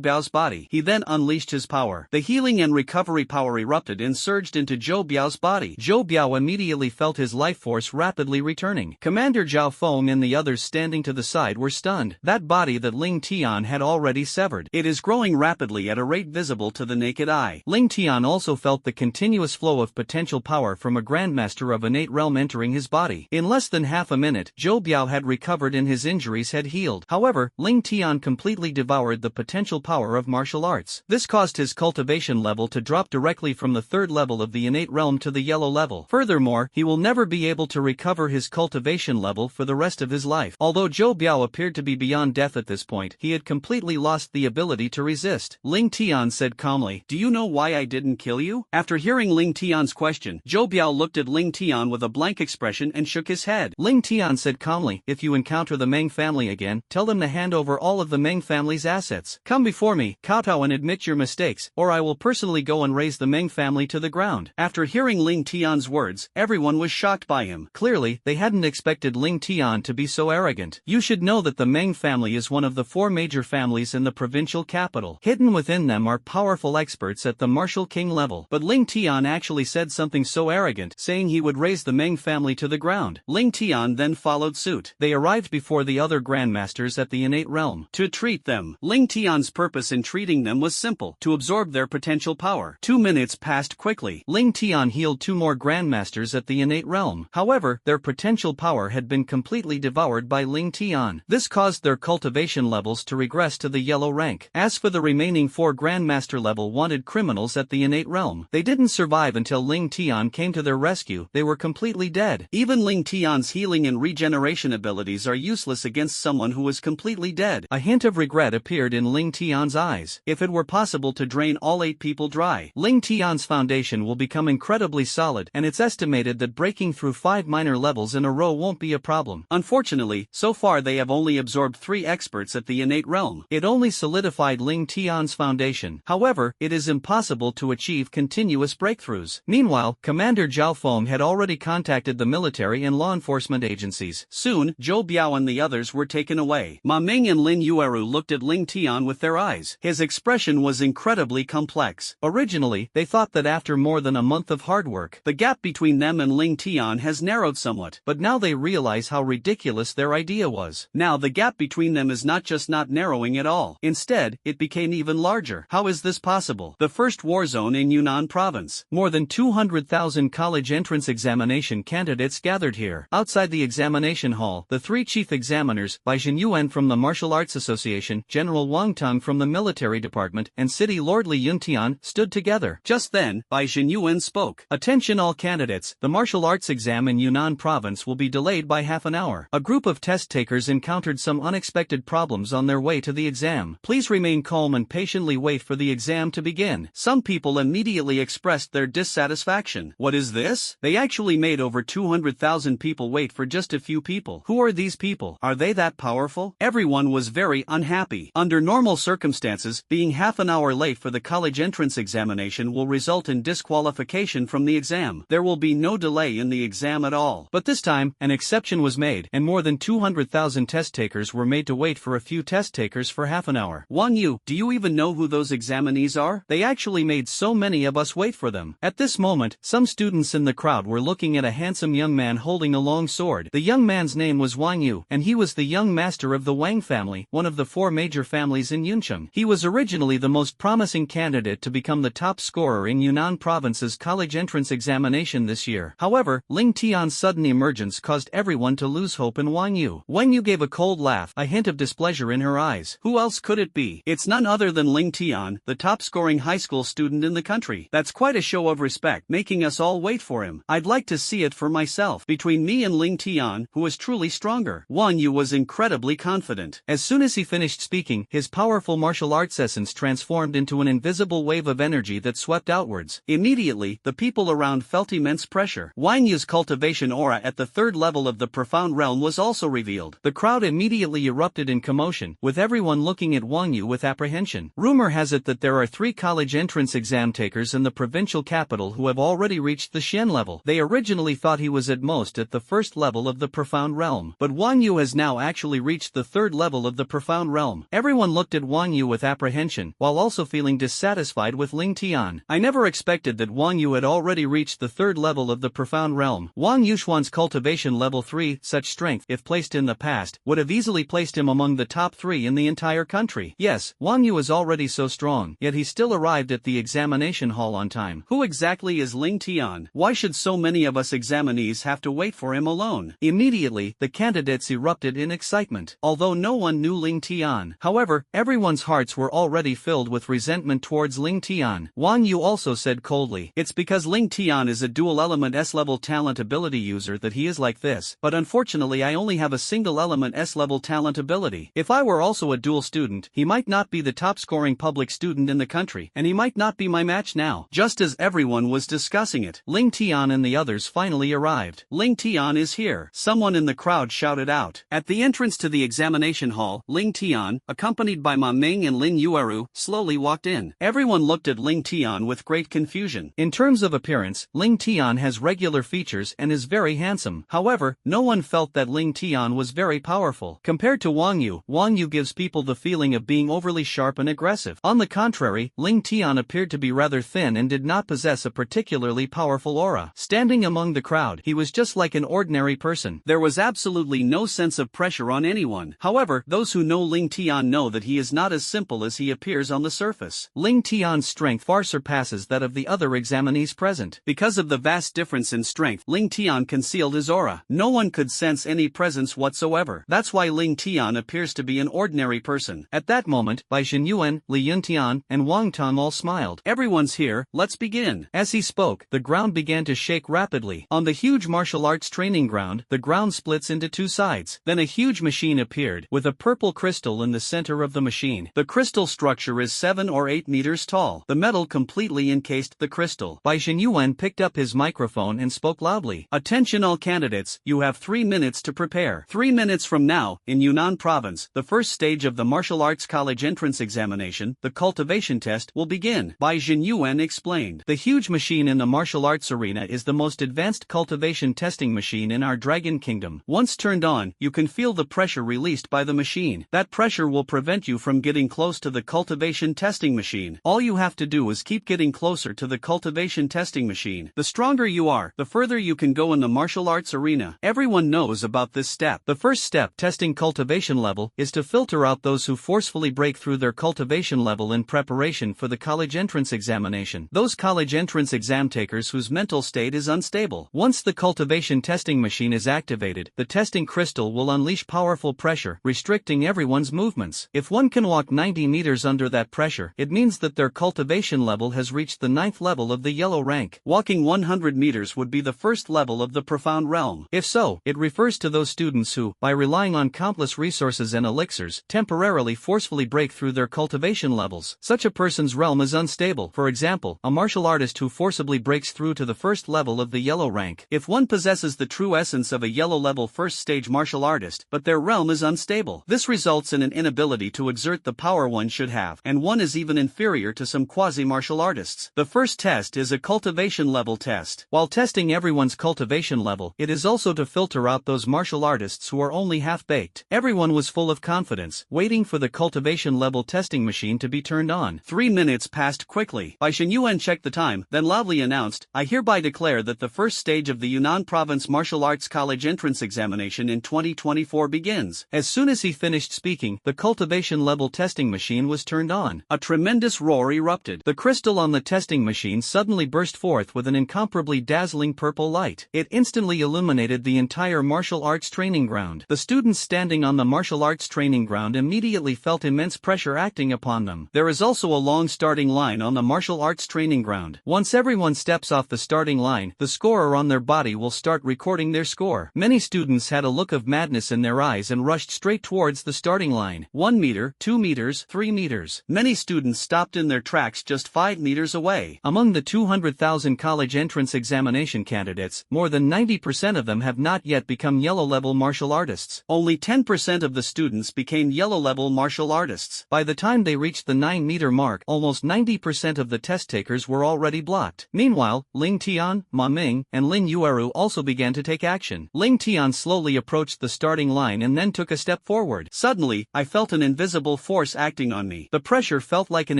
Biao's body. He then unleashed his power. The healing and recovery power erupted and surged into Zhou Biao's body.
Zhou Biao immediately felt his life force rapidly returning. Commander Zhao Feng and the others standing to the side were stunned. That body that Ling Tian had already severed.
It is growing rapidly at a rate visible to the naked eye.
Ling Tian also felt the continuous flow of potential power from a Grandmaster of innate realm entering his body. In less than half a minute, Zhou Biao had recovered and his injuries had healed. However, Ling Tian completely devoured the potential power of martial arts. This caused his cultivation level to drop directly from the 3rd level of the innate realm to the yellow level. Furthermore, he will never be able to recover his cultivation level for the rest of his life. Although Zhou Biao appeared to be beyond death at this point, he had completely lost the ability to resist.
Ling Tian said calmly, "Do you know why I didn't kill you?" After hearing Ling Tian's question, Zhou Biao looked at Ling Tian with a blank expression and shook his head.
Ling Tian said calmly, "If you encounter the Meng family again, tell them to hand over all of the Meng family's assets. Come before me, kowtow, and admit your mistakes, or I will personally go and raise the Meng family to the ground."
After hearing Ling Tian's words, everyone was shocked by him.
Clearly, they hadn't expected Ling Tian to be so arrogant. You should know that the Meng family is one of the 4 major families in the provincial capital. Hidden within them are powerful experts at the martial king level. But Ling Tian actually said something so arrogant, saying he would raise the Meng family to the ground.
Ling Tian then followed suit.
They arrived before the other Grandmasters at the innate realm.
To treat them. Ling Tian's purpose in treating them was simple, to absorb their potential power. 2 minutes passed quickly.
Ling Tian healed 2 more Grandmasters at the innate realm. However, their potential power had been completely devoured by Ling Tian. This caused their cultivation levels to regress to the yellow rank. As for the remaining 4 Grandmaster level wanted criminals at the innate realm, they didn't survive until Ling Tian came to their rescue. They were completely dead.
Even Ling Tian's healing and regeneration abilities are useless useless against someone who was completely dead.
A hint of regret appeared in Ling Tian's eyes.
If it were possible to drain all 8 people dry,
Ling Tian's foundation will become incredibly solid, and it's estimated that breaking through 5 minor levels in a row won't be a problem.
Unfortunately, so far they have only absorbed 3 experts at the innate realm.
It only solidified Ling Tian's foundation. However, it is impossible to achieve continuous breakthroughs. Meanwhile, Commander Zhao Feng had already contacted the military and law enforcement agencies.
Soon, Zhou Biao and the others were taken away. Ma Ming and Lin Yueru looked at Ling Tian with their eyes. His expression was incredibly complex.
Originally, they thought that after more than a month of hard work,
the gap between them and Ling Tian has narrowed somewhat.
But now they realize how ridiculous their idea was.
Now the gap between them is not just not narrowing at all. Instead, it became even larger. How is this possible? The first war zone in Yunnan province.
More than 200,000 college entrance examination candidates gathered here. Outside the examination hall, the 3 chief examiners, Bai Yuan from the Martial Arts Association, General Wang Tong from the Military Department, and City Lord Li Yuntian, stood together.
Just then, Bai Yuan spoke.
Attention all candidates, the martial arts exam in Yunnan province will be delayed by half an hour. A group of test takers encountered some unexpected problems on their way to the exam. Please remain calm and patiently wait for the exam to begin.
Some people immediately expressed their dissatisfaction. What is this? They actually made over 200,000 people wait for just a few people.
Who are these people?
Are they that powerful? Everyone was very unhappy. Under normal circumstances, being half an hour late for the college entrance examination will result in disqualification from the exam. There will be no delay in the exam at all.
But this time, an exception was made, and more than 200,000 test takers were made to wait for a few test takers for half an hour.
Wang Yu, do you even know who those examinees are?
They actually made so many of us wait for them. At this moment, some students in the crowd were looking at a handsome young man holding a long sword. The young man's name was Wang Yu, and he was the young master of the Wang family, one of the 4 major families in Yuncheng. He was originally the most promising candidate to become the top scorer in Yunnan province's college entrance examination this year. However, Ling Tian's sudden emergence caused everyone to lose hope in Wang Yu. Wang Yu gave a cold laugh, a hint of displeasure in her eyes.
Who else could it be? It's none other than Ling Tian, the top-scoring high school student in the country. That's quite a show of respect, making us all wait for him. I'd like to see it for myself. Between me and Ling Tian, who is truly stronger? Wang Yu was incredibly confident.
As soon as he finished speaking, his powerful martial arts essence transformed into an invisible wave of energy that swept outwards.
Immediately, the people around felt immense pressure. Wang Yu's cultivation aura at the 3rd level of the profound realm was also revealed.
The crowd immediately erupted in commotion, with everyone looking at Wang Yu with apprehension. Rumor has it that there are 3 college entrance exam takers in the provincial capital who have already reached the Xian level. They originally thought he was at most at the 1st level of the profound realm, but Wang Yu has now actually reached the 3rd level of the profound realm. Everyone looked at Wang Yu with apprehension, while also feeling dissatisfied with Ling Tian. I never expected that Wang Yu had already reached the 3rd level of the profound realm. Wang Yuxuan's cultivation level 3, such strength, if placed in the past, would have easily placed him among the top 3 in the entire country. Yes, Wang Yu is already so strong, yet he still arrived at the examination hall on time.
Who exactly is Ling Tian? Why should so many of us examinees have to wait for him alone?
Immediately, the candidates erupted in excitement, although no one knew Ling Tian. However, everyone's hearts were already filled with resentment towards Ling Tian. Wang Yu also said coldly,
"It's because Ling Tian is a dual-element S-level talent ability user that he is like this, but unfortunately I only have a single-element S-level talent ability. If I were also a dual student, he might not be the top-scoring public student in the country, and he might not be my match now." Just as everyone was discussing it,
Ling Tian and the others finally arrived.
"Ling Tian is here," someone in the crowd shouted out. At the entrance to the examination hall, Ling Tian, accompanied by Ma Ming and Lin Yueru, slowly walked in. Everyone looked at Ling Tian with great confusion.
In terms of appearance, Ling Tian has regular features and is very handsome. However, no one felt that Ling Tian was very powerful. Compared to Wang Yu gives people the feeling of being overly sharp and aggressive. On the contrary, Ling Tian appeared to be rather thin and did not possess a particularly powerful aura. Standing among the crowd, he was just like an ordinary person.
There was absolutely no sense of pressure on anyone. However, those who know Ling Tian know that he is not as simple as he appears on the surface.
Ling Tian's strength far surpasses that of the other examinees present.
Because of the vast difference in strength, Ling Tian concealed his aura. No one could sense any presence whatsoever. That's why Ling Tian appears to be an ordinary person.
At that moment, Bai Yuan, Li Yuntian, and Wang Tong all smiled.
"Everyone's here, let's begin."
As he spoke, the ground began to shake rapidly. On the huge martial arts training ground, the ground splits into 2 sides.
minutes. Then a huge machine appeared, with a purple crystal in the center of the machine. The crystal structure is 7 or 8 meters tall. The metal completely encased the crystal. Bai Xinyuan picked up his microphone and spoke loudly. Attention all candidates, you have 3 minutes to prepare. 3 minutes from now, in Yunnan province, the first stage of the martial arts college entrance examination, the cultivation test, will begin. Bai Xinyuan explained. The huge machine in the martial arts arena is the most advanced cultivation testing machine in our Dragon Kingdom. Once turned on, you can feel the pressure released by the machine. That pressure will prevent you from getting close to the cultivation testing machine. All you have to do is keep getting closer to the cultivation testing machine. The stronger you are, the further you can go in the martial arts arena. Everyone knows about this step. The first step, testing cultivation level, is to filter out those who forcefully break through their cultivation level in preparation for the college entrance examination. Those college entrance exam takers whose mental state is unstable. Once the cultivation testing machine is activated, the testing crystal will unleash powerful pressure, restricting everyone's movements. If one can walk 90 meters under that pressure, it means that their cultivation level has reached the 9th level of the yellow rank. Walking 100 meters would be the first level of the profound realm. If so, it refers to those students who, by relying on countless resources and elixirs, temporarily forcefully break through their cultivation levels. Such a person's realm is unstable. For example, a martial artist who forcibly breaks through to the first level of the yellow rank. If one possesses the true essence of a yellow level first stage martial artist, but their realm is unstable, this results in an inability to exert the power one should have, and one is even inferior to some quasi-martial artists. The first test is a cultivation level test. While testing everyone's cultivation level, it is also to filter out those martial artists who are only half-baked. Everyone was full of confidence, waiting for the cultivation level testing machine to be turned on. 3 minutes passed quickly. Bai Xinyuan checked the time, then loudly announced, I hereby declare that the first stage of the Yunnan Province Martial Arts College entrance examination in 2024 begins. As soon as he finished speaking, the cultivation level testing machine was turned on. A tremendous roar erupted. The crystal on the testing machine suddenly burst forth with an incomparably dazzling purple light. It instantly illuminated the entire martial arts training ground. The students standing on the martial arts training ground immediately felt immense pressure acting upon them. There is also a long starting line on the martial arts training ground. Once everyone steps off the starting line, the scorer on their body will start recording their score. Many students had a look of madness in their eyes and rushed straight towards the starting line. 1 meter, 2 meters, 3 meters. Many students stopped in their tracks just 5 meters away. Among the 200,000 college entrance examination candidates, more than 90% of them have not yet become yellow-level martial artists. Only 10% of the students became yellow-level martial artists. By the time they reached the 9-meter mark, almost 90% of the test takers were already blocked. Meanwhile, Ling Tian, Ma Ming, and Lin Yueru also began to take action. Ling Tian slowly approached the starting line and then took a step forward. Suddenly, I felt an invisible force acting on me. The pressure felt like an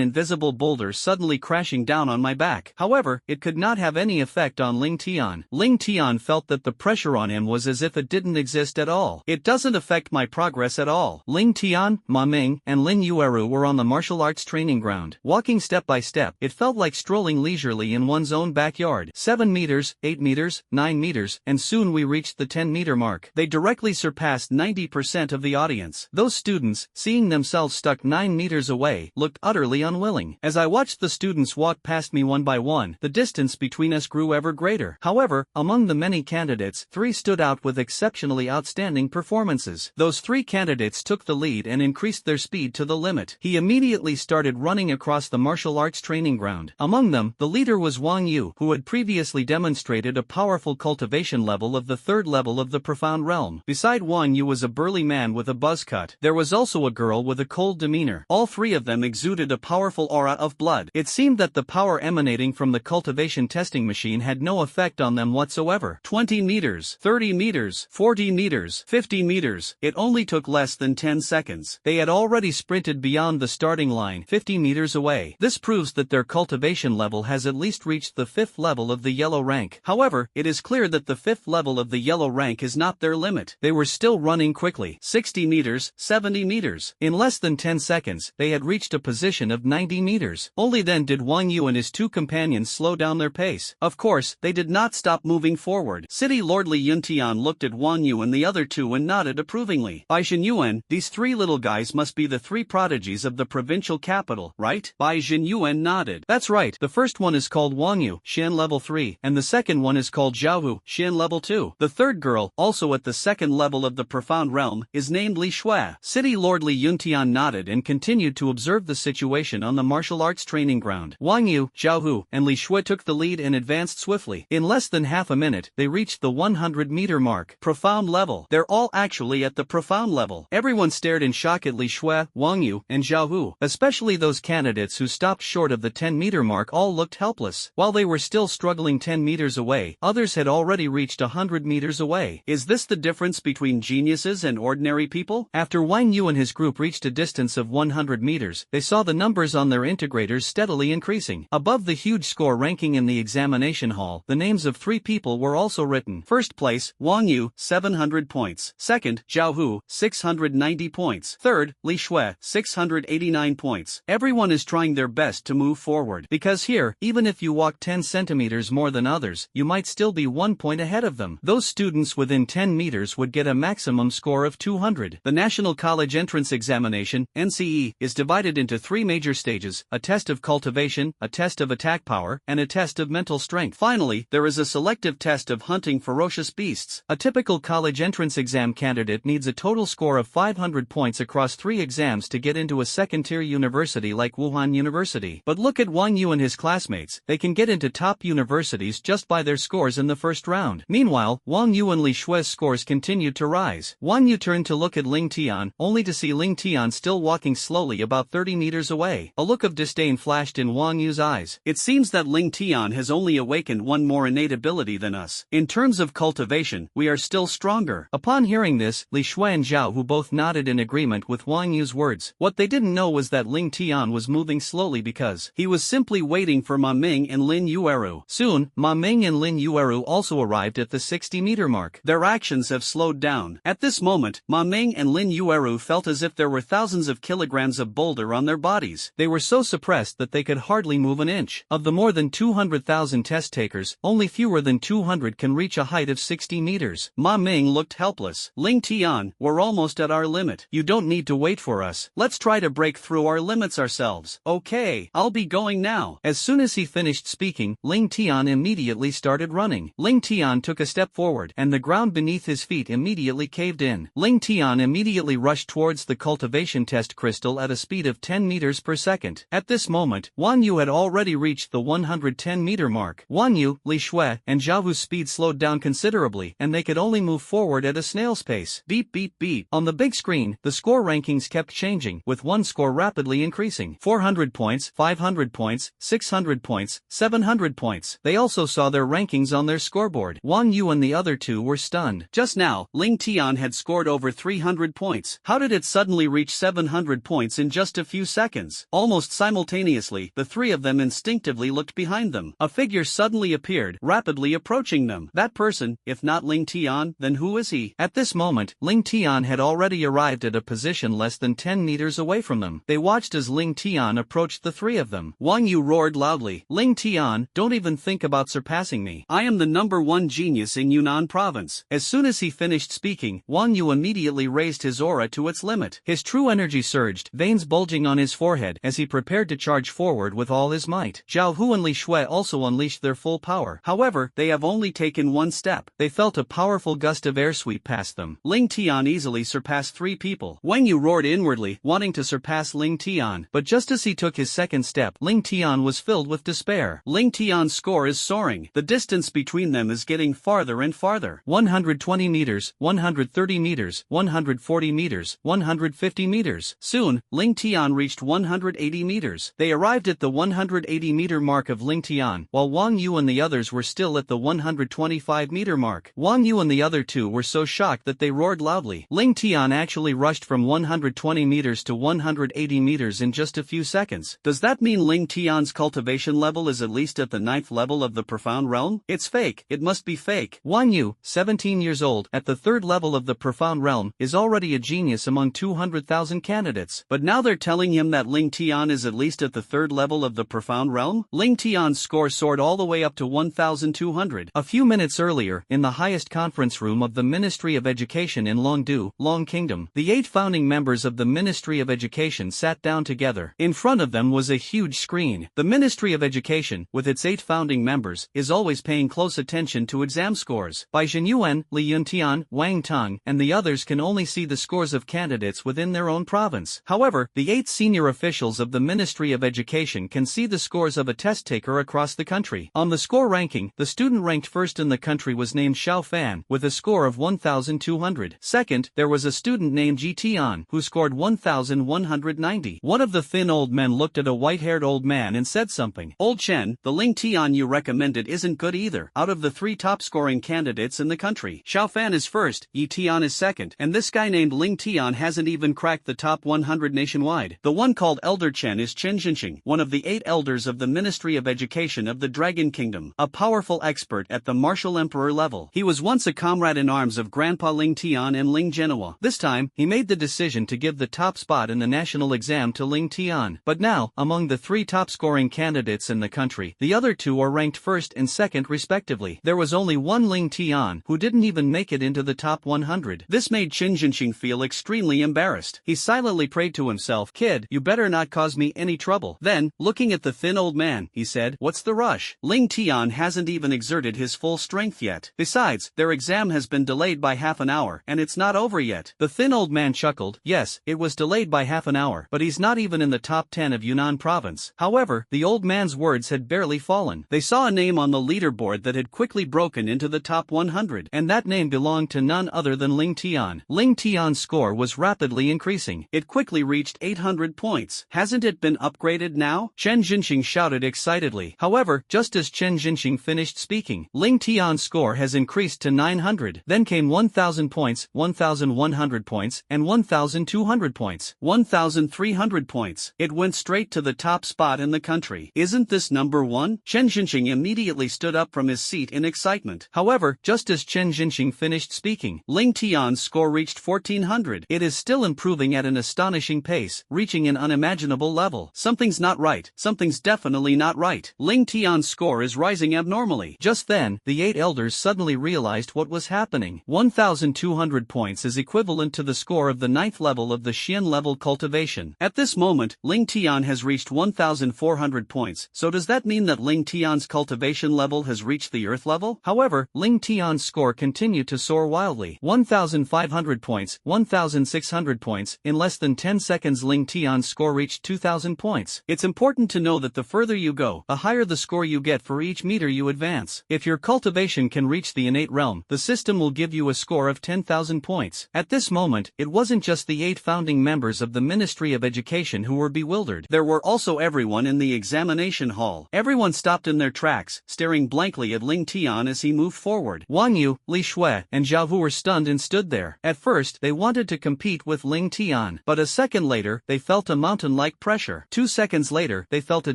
invisible boulder suddenly crashing down on my back. However, it could not have any effect on Ling Tian. Ling Tian felt that the pressure on him was as if it didn't exist at all. It doesn't affect my progress at all. Ling Tian, Ma Ming, and Lin Yueru were on the martial arts training ground. Walking step by step, it felt like strolling leisurely in one's own backyard. 7 meters, 8 meters, 9 meters, and soon we reached the 10-meter mark. They directly surpassed 90% of the audience. Those students, seeing themselves stuck 9 meters away, looked utterly unwilling. As I watched the students walk past me one by one, the distance between us grew ever greater. However, among the many candidates, 3 stood out with exceptionally outstanding performances. Those 3 candidates took the lead and increased their speed to the limit. He immediately started running across the martial arts training ground. Among them, the leader was Wang Yu, who had previously demonstrated a powerful cultivation level of the 3rd level of the profound realm. Beside Wang Yu was a burly man with a buzz cut. There was also a girl with a cold demeanor. All 3 of them exuded a powerful aura of blood. It seemed that the power emanating from the cultivation testing machine had no effect on them whatsoever. 20 meters, 30 meters, 40 meters, 50 meters. It only took less than 10 seconds. They had already sprinted beyond the starting line, 50 meters away. This proves that their cultivation level has at least reached the 5th level of the yellow rank. However, it is clear that the 5th level of the yellow rank is not their limit. They were still running quickly. 60 meters, 70 meters. In less than 10 seconds, they had reached a position of 90 meters. Only then did Wang Yu and his 2 companions slow down their pace. Of course, they did not stop moving forward. City Lord Li Yuntian looked at Wang Yu and the other 2 and nodded approvingly. Bai Xinyuan, these 3 little guys must be the 3 prodigies of the provincial capital, right? Bai Xinyuan nodded. That's right. The first one is called Wang Yu, Xian level 3, and the second one is called Zhao Wu, Xian level 2. The third girl, also at the second level level of the profound realm, is named Li Shui. City Lord Li Yuntian nodded and continued to observe the situation on the martial arts training ground. Wang Yu, Zhao Hu, and Li Shui took the lead and advanced swiftly. In less than half a minute, they reached the 100-meter mark. Profound level. They're all actually at the profound level. Everyone stared in shock at Li Shui, Wang Yu, and Zhao Hu. Especially those candidates who stopped short of the 10-meter mark all looked helpless. While they were still struggling 10 meters away, others had already reached 100 meters away. Is this the difference between geniuses and ordinary people? After Wang Yu and his group reached a distance of 100 meters, they saw the numbers on their integrators steadily increasing. Above the huge score ranking in the examination hall, the names of 3 people were also written. First place, Wang Yu, 700 points. Second, Zhao Hu, 690 points. Third, Li Shui, 689 points. Everyone is trying their best to move forward. Because here, even if you walk 10 centimeters more than others, you might still be 1 point ahead of them. Those students within 10 meters would get a maximum score of 200. The National College Entrance Examination, NCE, is divided into 3 major stages: a test of cultivation, a test of attack power, and a test of mental strength. Finally, there is a selective test of hunting ferocious beasts. A typical college entrance exam candidate needs a total score of 500 points across 3 exams to get into a second-tier university like Wuhan University. But look at Wang Yu and his classmates, they can get into top universities just by their scores in the first round. Meanwhile, Wang Yu and Li Shui's scores continued to rise. Wang Yu turned to look at Ling Tian, only to see Ling Tian still walking slowly about 30 meters away. A look of disdain flashed in Wang Yu's eyes. It seems that Ling Tian has only awakened one more innate ability than us. In terms of cultivation, we are still stronger. Upon hearing this, Li Shui and Zhao Hu both nodded in agreement with Wang Yu's words. What they didn't know was that Ling Tian was moving slowly because he was simply waiting for Ma Ming and Lin Yueru. Soon, Ma Ming and Lin Yueru also arrived at the 60-meter mark. Their actions have slowed down. At this moment, Ma Ming and Lin Yueru felt as if there were thousands of kilograms of boulder on their bodies. They were so suppressed that they could hardly move an inch. Of the more than 200,000 test takers, only fewer than 200 can reach a height of 60 meters. Ma Ming looked helpless. Ling Tian, we're almost at our limit. You don't need to wait for us. Let's try to break through our limits ourselves. Okay, I'll be going now. As soon as he finished speaking, Ling Tian immediately started running. Ling Tian took a step forward, and the ground beneath his feet immediately caved in. Ling Tian immediately rushed towards the cultivation test crystal at a speed of 10 meters per second. At this moment, Wang Yu had already reached the 110-meter mark. Wang Yu, Li Shui, and Zhao Hu's speed slowed down considerably, and they could only move forward at a snail's pace. Beep beep beep. On the big screen, the score rankings kept changing, with one score rapidly increasing. 400 points, 500 points, 600 points, 700 points. They also saw their rankings on their scoreboard. Wang Yu and the other two were stunned. Just now, Ling Tian had scored over 300 points. How did it suddenly reach 700 points in just a few seconds? Almost simultaneously, the 3 of them instinctively looked behind them. A figure suddenly appeared, rapidly approaching them. That person, if not Ling Tian, then who is he? At this moment, Ling Tian had already arrived at a position less than 10 meters away from them. They watched as Ling Tian approached the 3 of them. Wang Yu roared loudly, "Ling Tian, don't even think about surpassing me. I am the #1 genius in Yunnan province." As soon as he finished speaking, Wang Yu immediately raised his aura to its limit. His true energy surged, veins bulging on his forehead as he prepared to charge forward with all his might. Zhao Hu and Li Shui also unleashed their full power. However, they have only taken one step. They felt a powerful gust of air sweep past them. Ling Tian easily surpassed 3 people. Wang Yu roared inwardly, wanting to surpass Ling Tian. But just as he took his second step, Ling Tian was filled with despair. Ling Tian's score is soaring. The distance between them is getting farther and farther. 120 meters, 130 meters, 140 meters, 150 meters. Soon, Ling Tian reached 180 meters. They arrived at the 180-meter mark of Ling Tian, while Wang Yu and the others were still at the 125-meter mark. Wang Yu and the other 2 were so shocked that they roared loudly. Ling Tian actually rushed from 120 meters to 180 meters in just a few seconds. Does that mean Ling Tian's cultivation level is at least at the 9th level of the profound realm? It's fake. It must be fake. Wang Yu, 17 years old, at the 3rd level of the profound realm, is already a genius among 200,000 candidates. But now they're telling him that Ling Tian is at least at the 3rd level of the profound realm? Ling Tian's score soared all the way up to 1,200. A few minutes earlier, in the highest conference room of the Ministry of Education in Longdu, Long Kingdom, the 8 founding members of the Ministry of Education sat down together. In front of them was a huge screen. The Ministry of Education, with its 8 founding members, is always paying close attention to exam scores. By Zhenyuan, Li Yuntian,
Wang Tong, and the others can only see the scores of candidates within their own province. However, the 8 senior officials of the Ministry of Education can see the scores of a test taker across the country. On the score ranking, the student ranked first in the country was named Xiao Fan, with a score of 1,200. Second, there was a student named Ji Tian, who scored 1,190. One of the thin old men looked at a white-haired old man and said something.
Old Chen, the Ling Tian you recommended isn't good either. Out of the 3 top-scoring candidates in the country, Xiao Fan is first, Yi Tian is second, and this guy named Ling Tian hasn't even cracked the top 100 nationwide. The one called Elder Chen is Chen Jinxing, one of the 8 elders of the Ministry of Education of the Dragon Kingdom, a powerful expert at the martial emperor level. He was once a comrade in arms of Grandpa Ling Tian and Ling Genoa. This time, he made the decision to give the top spot in the national exam to Ling Tian. But now, among the 3 top-scoring candidates in the country, the other 2 are ranked first and second respectively. There was only one Ling Tian who didn't even make it into the top 100. This made Chen Jinxing feel extremely embarrassed. He silently prayed to himself, "Kid, you better not cause me any trouble." Then, looking at the thin old man, he said, "What's the rush? Ling Tian hasn't even exerted his full strength yet. Besides, their exam has been delayed by half an hour, and it's not over yet." The thin old man chuckled. Yes, it was delayed by half an hour, but he's not even in the top 10 of Yunnan province. However, the old man's words had barely fallen. They saw a name on the leaderboard that had quickly broken into the top 100, and that name belonged to none other than Ling Tian. Ling Tian's score was rapidly increasing. It quickly reached 800 points. Hasn't it been upgraded now? Chen Jinxing shouted excitedly. However, just as Chen Jinxing finished speaking, Ling Tian's score has increased to 900. Then came 1,000 points, 1,100 points, and 1,200 points. 1,300 points. It went straight to the top spot in the country. Isn't this number 1? Chen Jinxing immediately stood up from his seat in excitement. However, just as Chen Jinxing finished speaking, Ling Tian's score reached 1,400. It is still improving at an astonishing pace, reaching an unimaginable level. Something's not right. Something's definitely not right. Ling Tian's score is rising abnormally. Just then, the 8 elders suddenly realized what was happening. 1,200 points is equivalent to the score of the 9th level of the Xian level cultivation. At this moment, Ling Tian has reached 1,400 points, so does that mean that Ling Tian's cultivation level has reached the earth level? However, Ling Tian's score continued to soar wildly. 1,500 points, 1,600 points, in less than 10 seconds Ling Tian's score reached 2,000 points. It's important to know that the further you go, the higher the score you get for each meter you advance. If your cultivation can reach the innate realm, the system will give you a score of 10,000 points. At this moment, it wasn't just the 8 founding members of the Ministry of Education who were bewildered. There were also everyone in the examination hall. Everyone stopped in their tracks, staring blankly at Ling Tian as he moved forward. Wang Yu, Li Shui, and Zhao Hu were stunned and stood there. At first, they wanted to compete with Ling Tian, but a second later, they felt a mountain-like pressure. 2 seconds later, they felt a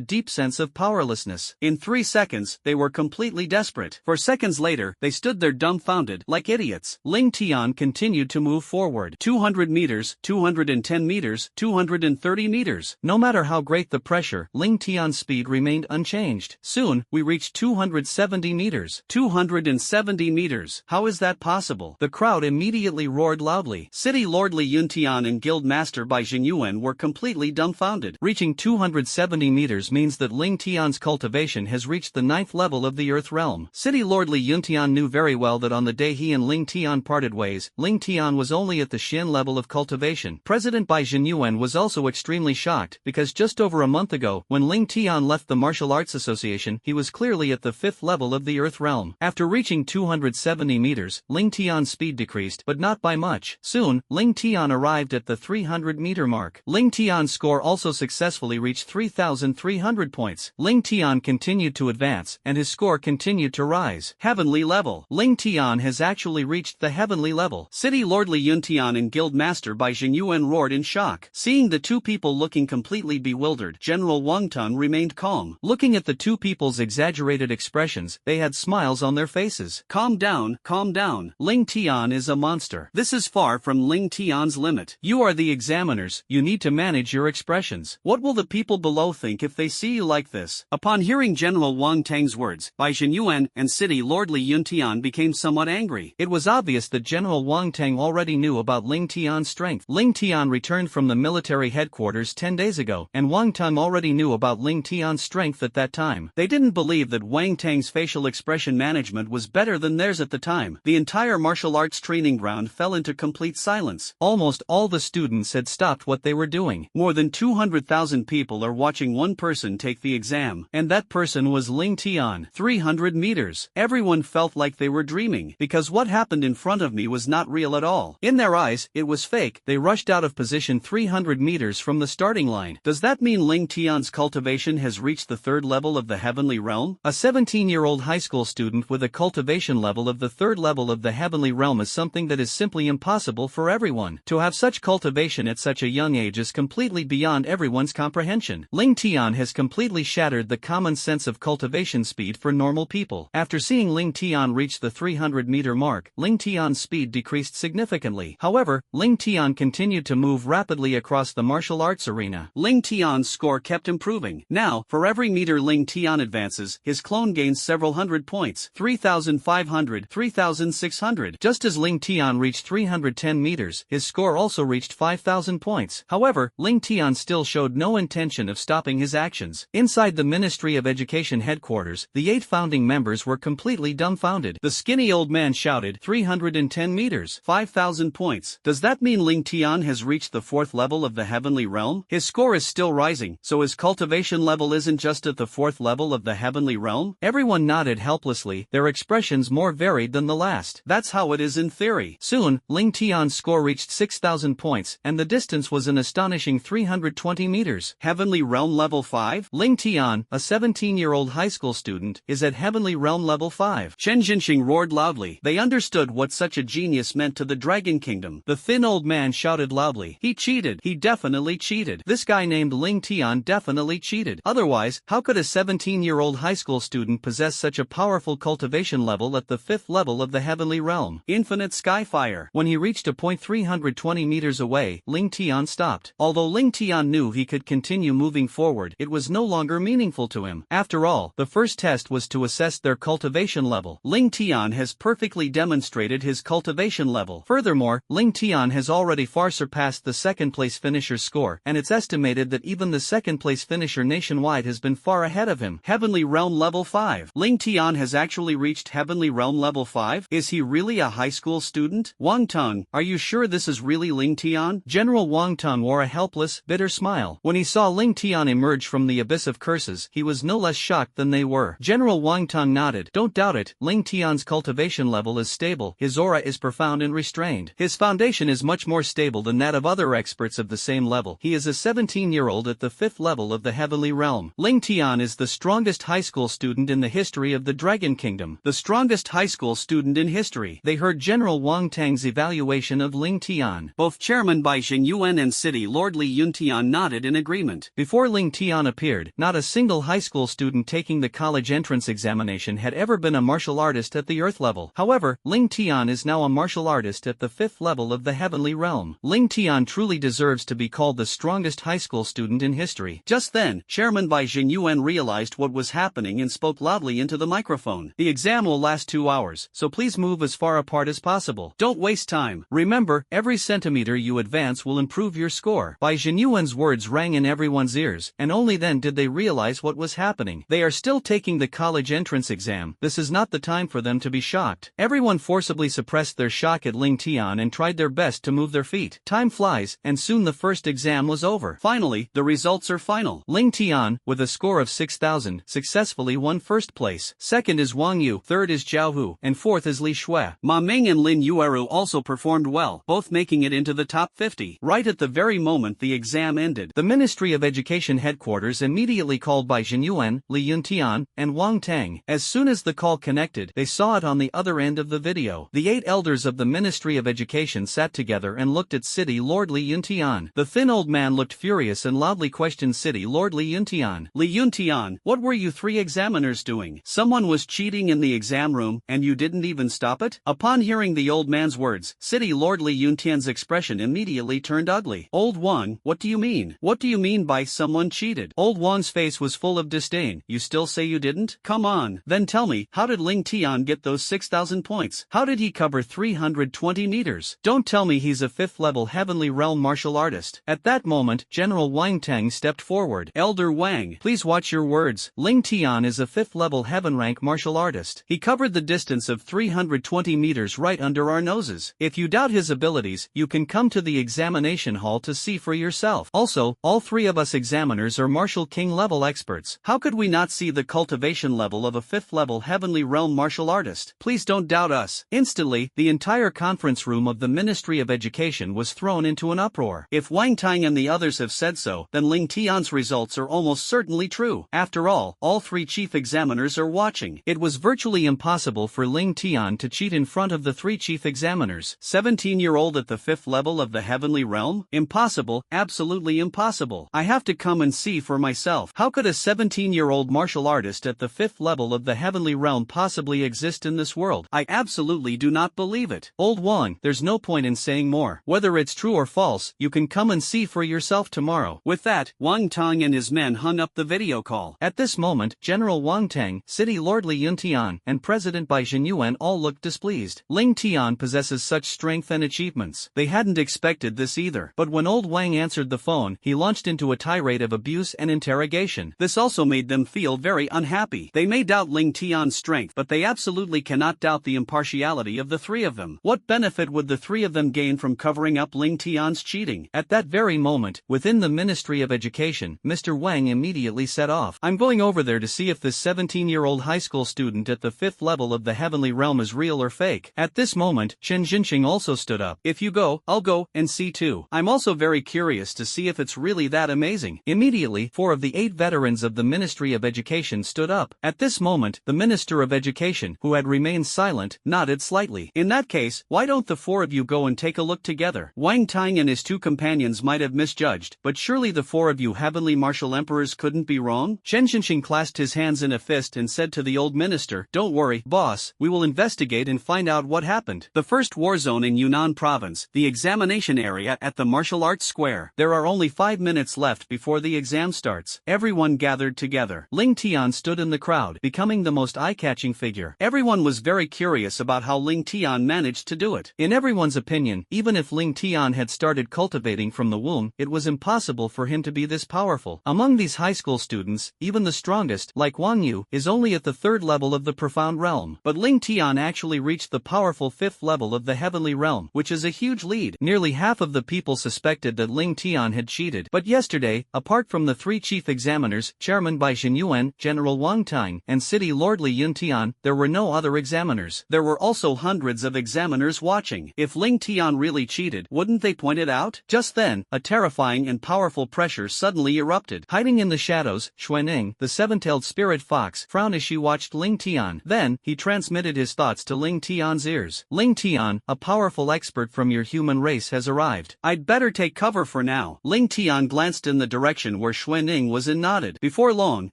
deep sense of powerlessness. In 3 seconds, they were completely desperate. For seconds later, they stood there dumbfounded, like idiots. Ling Tian continued to move forward. 200 meters, 210 meters, 230 meters. No matter how great the pressure, Ling Tian's speed remained unchanged. Soon, we reached 270 meters. 270 meters. How is that possible? The crowd immediately roared loudly. City Lord Li Yuntian and Guild Master Bai Xingyuan were completely dumbfounded. Reaching 270 meters means that Ling Tian's cultivation has reached the 9th level of the Earth realm. City Lord Li Yuntian knew very well that on the day he and Ling Tian parted ways, Ling Tian was only at the Xian level of cultivation. President Bai Xingyuan was also extremely shocked, because just over a month ago, when Ling Tian left the Martial Arts Association, he was clearly at the 5th level of the Earth realm. After reaching 270 meters, Ling Tian's speed decreased, but not by much. Soon, Ling Tian arrived at the 300-meter mark. Ling Tian's score also successfully reached 3,300 points. Ling Tian continued to advance, and his score continued to rise. Heavenly level. Ling Tian has actually reached the heavenly level. City Lord Li Yuntian and Guild Master Bai Xingyuan roared in shock. Seeing the 2 people looking completely bewildered, General Wang Tun remained calm. Looking at the 2 people's exaggerated expressions, they had smiles on their faces. Calm down, calm down. Ling Tian is a monster. This is far from Ling Tian's limit. You are the examiners, you need to manage your expressions. What will the people below think if they see you like this? Upon hearing General Wang Tang's words, Bai Xingyuan and City Lord Li Yuntian became somewhat angry. It was obvious that General Wang Tang already knew about Ling Tian's strength. Ling Tian returned from the military headquarters 10 days ago, and Wang Tang already knew about Ling Tian's strength at that time. They didn't believe that Wang Tang's facial expression management was better than theirs at the time. The entire martial arts training ground fell into complete silence. Almost all the students had stopped what they were doing. More than 200,000 people are watching one person take the exam, and that person was Ling Tian. 300 meters. Everyone felt like they were dreaming, because what happened in front of me was not real at all. In their eyes, it was fake. They rushed out of position 300 meters from the starting line. Does that mean Ling Tian's cultivation has reached the third level of the heavenly realm? A 17-year-old high school student with a cultivation level of the third level of the heavenly realm is something that is simply impossible for everyone. To have such cultivation at such a young age is completely beyond everyone's comprehension. Ling Tian has completely shattered the common sense of cultivation speed for normal people. After seeing Ling Tian reach the 300-meter mark, Ling Tian's speed decreased significantly. However, Ling Tian continued to move rapidly across the martial arts arena. Ling Tian's score kept improving. Now, for every meter Ling Tian advances, his clone gains several hundred points. 3,500, 3,600. Just as Ling Tian reached 310 meters, his score also reached 5,000 points. However, Ling Tian still showed no intention of stopping his actions. Inside the Ministry of Education headquarters, the 8 founding members were completely dumbfounded. The skinny old man shouted, 310 meters, 5,000 points. Does that mean Ling Tian has reached the 4th level of the heavenly realm? His score is still rising, so his cultivation level isn't just at the 4th level of the heavenly realm? Everyone nodded helplessly, their expressions more varied than the last. That's how it is in theory. Soon, Ling Tian's score reached 6,000 points, and the distance was an astonishing 320 meters. Heavenly Realm Level 5? Ling Tian, a 17-year-old high school student, is at Heavenly Realm Level 5. Chen Jinxing roared loudly. They understood what such a genius meant to the Dragon Kingdom. The thin old man shouted loudly. He cheated. He definitely cheated. This guy named Ling Tian definitely cheated. Otherwise, how could a 17-year-old high school student possess such a powerful cultivation level at the 5th level of the Heavenly Realm? Infinite Skyfire. When he reached a point 320 meters away, Ling Tian stopped. Although Ling Tian knew he could continue moving forward, it was no longer meaningful to him. After all, the first test was to assess their cultivation level. Ling Tian has perfectly demonstrated his cultivation level. Furthermore, Ling Tian has already far surpassed the second-place finisher's score, and it's estimated that even the second-place finisher nationwide has been far ahead of him. Heavenly Realm Level 5. Ling Tian has actually reached Heavenly Realm Level 5? Is he really a high school student? Wang Teng, are you sure this is really Ling Tian? General Wang Teng wore a helpless, bitter smile. When he saw Ling Tian emerge from the abyss of curses, he was no less shocked than they were. General Wang Teng nodded. Don't doubt it, Ling Tian's cultivation level is stable, his aura is profound and restrained. His foundation is much more stable than that of other experts of the same level. He is a 17-year-old at the 5th level of the heavenly realm. Ling Tian is the strongest high school student in the history of the Dragon Kingdom. The strongest high school student in history. They heard General Wang Teng's evaluation of Ling Tian. Both Chairman Bai Xingyuan and City Lord Li Yuntian nodded in agreement. Before Ling Tian appeared, not a single high school student taking the college entrance examination had ever been a martial artist at the earth level. However, Ling Tian is now a martial artist at the 5th level of the heavenly realm. Ling Tian truly deserves to be called the strongest high school student in history. Just then, Chairman Bai Xingyuan realized what was happening and spoke loudly into the microphone. The exam will last 2 hours, so please move as far apart as possible. Don't waste time. Remember, every centimeter you advance will improve your score. Bai Xingyuan's words rang in everyone's ears, and only then did they realize what was happening. They are still taking the college entrance exam. This is not the time for them to be shocked. Everyone forcibly suppressed their shock at Ling Tian and tried their best to move their feet. Time flies, and soon the first exam was over. Finally, the results are final. Ling Tian, with a score of 6,000, successfully won first place. Second is Wang Yu, third is Zhao Hu, and fourth is Li Shui. Ma Ming and Lin Yueru also performed well, both making it into the top 50. Right at the very moment the exam ended, the Ministry of Education headquarters immediately called Bai Xingyuan, Li Yuntian, and Wang Teng. As soon as the call connected, they saw it on the other end of the video. The 8 elders of the Ministry of Education sat together and looked at City Lord Li Yuntian. The thin old man looked furious and loudly questioned City Lord Li Yuntian. Li Yuntian, what were you 3 examiners doing? Someone was cheating in the exam room, and you didn't even stop it? Upon hearing the old man's words, City Lord Li Yuntian's expression immediately turned ugly. Old Wang, what do you mean? What do you mean by someone cheated? Old Wang's face was full of disdain. You still say you didn't? Come on, then tell me, how did Ling Tian get those 6,000 points? How did he cover 320 meters? Don't tell me he's a 5th level heavenly realm martial artist. At that moment, General Wang Teng stepped forward. Elder Wang, please watch your words. Ling Tian is a 5th level heaven rank martial artist. He covered the distance of 320 20 meters right under our noses. If you doubt his abilities, you can come to the examination hall to see for yourself. Also, all three of us examiners are martial king level experts. How could we not see the cultivation level of a 5th level heavenly realm martial artist? Please don't doubt us. Instantly, the entire conference room of the Ministry of Education was thrown into an uproar. If Wang Tang and the others have said so, then Ling Tian's results are almost certainly true. After all three chief examiners are watching. It was virtually impossible for Ling Tian to cheat in front of the three chief examiners. 17-year-old at the 5th level of the heavenly realm? Impossible, absolutely impossible. I have to come and see for myself. How could a 17-year-old martial artist at the 5th level of the heavenly realm possibly exist in this world? I absolutely do not believe it. Old Wang, there's no point in saying more. Whether it's true or false, you can come and see for yourself tomorrow. With that, Wang Tang and his men hung up the video call. At this moment, General Wang Tang, City Lord Li Yuntian, and President Bai Xinyuan all looked displeased. Ling Tian possesses such strength and achievements. They hadn't expected this either. But when old Wang answered the phone, he launched into a tirade of abuse and interrogation. This also made them feel very unhappy. They may doubt Ling Tian's strength, but they absolutely cannot doubt the impartiality of the three of them. What benefit would the three of them gain from covering up Ling Tian's cheating? At that very moment, within the Ministry of Education, Mr. Wang immediately set off. I'm going over there to see if this 17-year-old high school student at the 5th level of the heavenly realm is real or fake. At this moment, Chen Jinxing also stood up. If you go, I'll go and see too. I'm also very curious to see if it's really that amazing. Immediately, 4 of the 8 veterans of the Ministry of Education stood up. At this moment, the Minister of Education, who had remained silent, nodded slightly. In that case, why don't the 4 of you go and take a look together? Wang Tang and his 2 companions might have misjudged, but surely the 4 of you heavenly martial emperors couldn't be wrong? Chen Jinxing clasped his hands in a fist and said to the old minister, "Don't worry, boss, we will investigate and find out what happened." The first war zone in Yunnan province, the examination area at the martial arts square. There are only 5 minutes left before the exam starts. Everyone gathered together. Ling Tian stood in the crowd, becoming the most eye-catching figure. Everyone was very curious about how Ling Tian managed to do it. In everyone's opinion, even if Ling Tian had started cultivating from the womb, it was impossible for him to be this powerful. Among these high school students, even the strongest, like Wang Yu, is only at the 3rd level of the profound realm. But Ling Tian actually reached the powerful 5th level of the heavenly realm, which is a huge lead. Nearly half of the people suspected that Ling Tian had cheated. But yesterday, apart from the 3 chief examiners, Chairman Bai Xinyuan, General Wang Tang, and City Lord Li Yuntian, there were no other examiners. There were also hundreds of examiners watching. If Ling Tian really cheated, wouldn't they point it out? Just then, a terrifying and powerful pressure suddenly erupted. Hiding in the shadows, Xuanning, the 7-tailed spirit fox, frowned as she watched Ling Tian. Then, he transmitted his thoughts to Ling Tian's ears. "Ling Tian, a powerful expert from your human race has arrived. I'd better take cover for now." Ling Tian glanced in the direction where Xuanning was and nodded. Before long,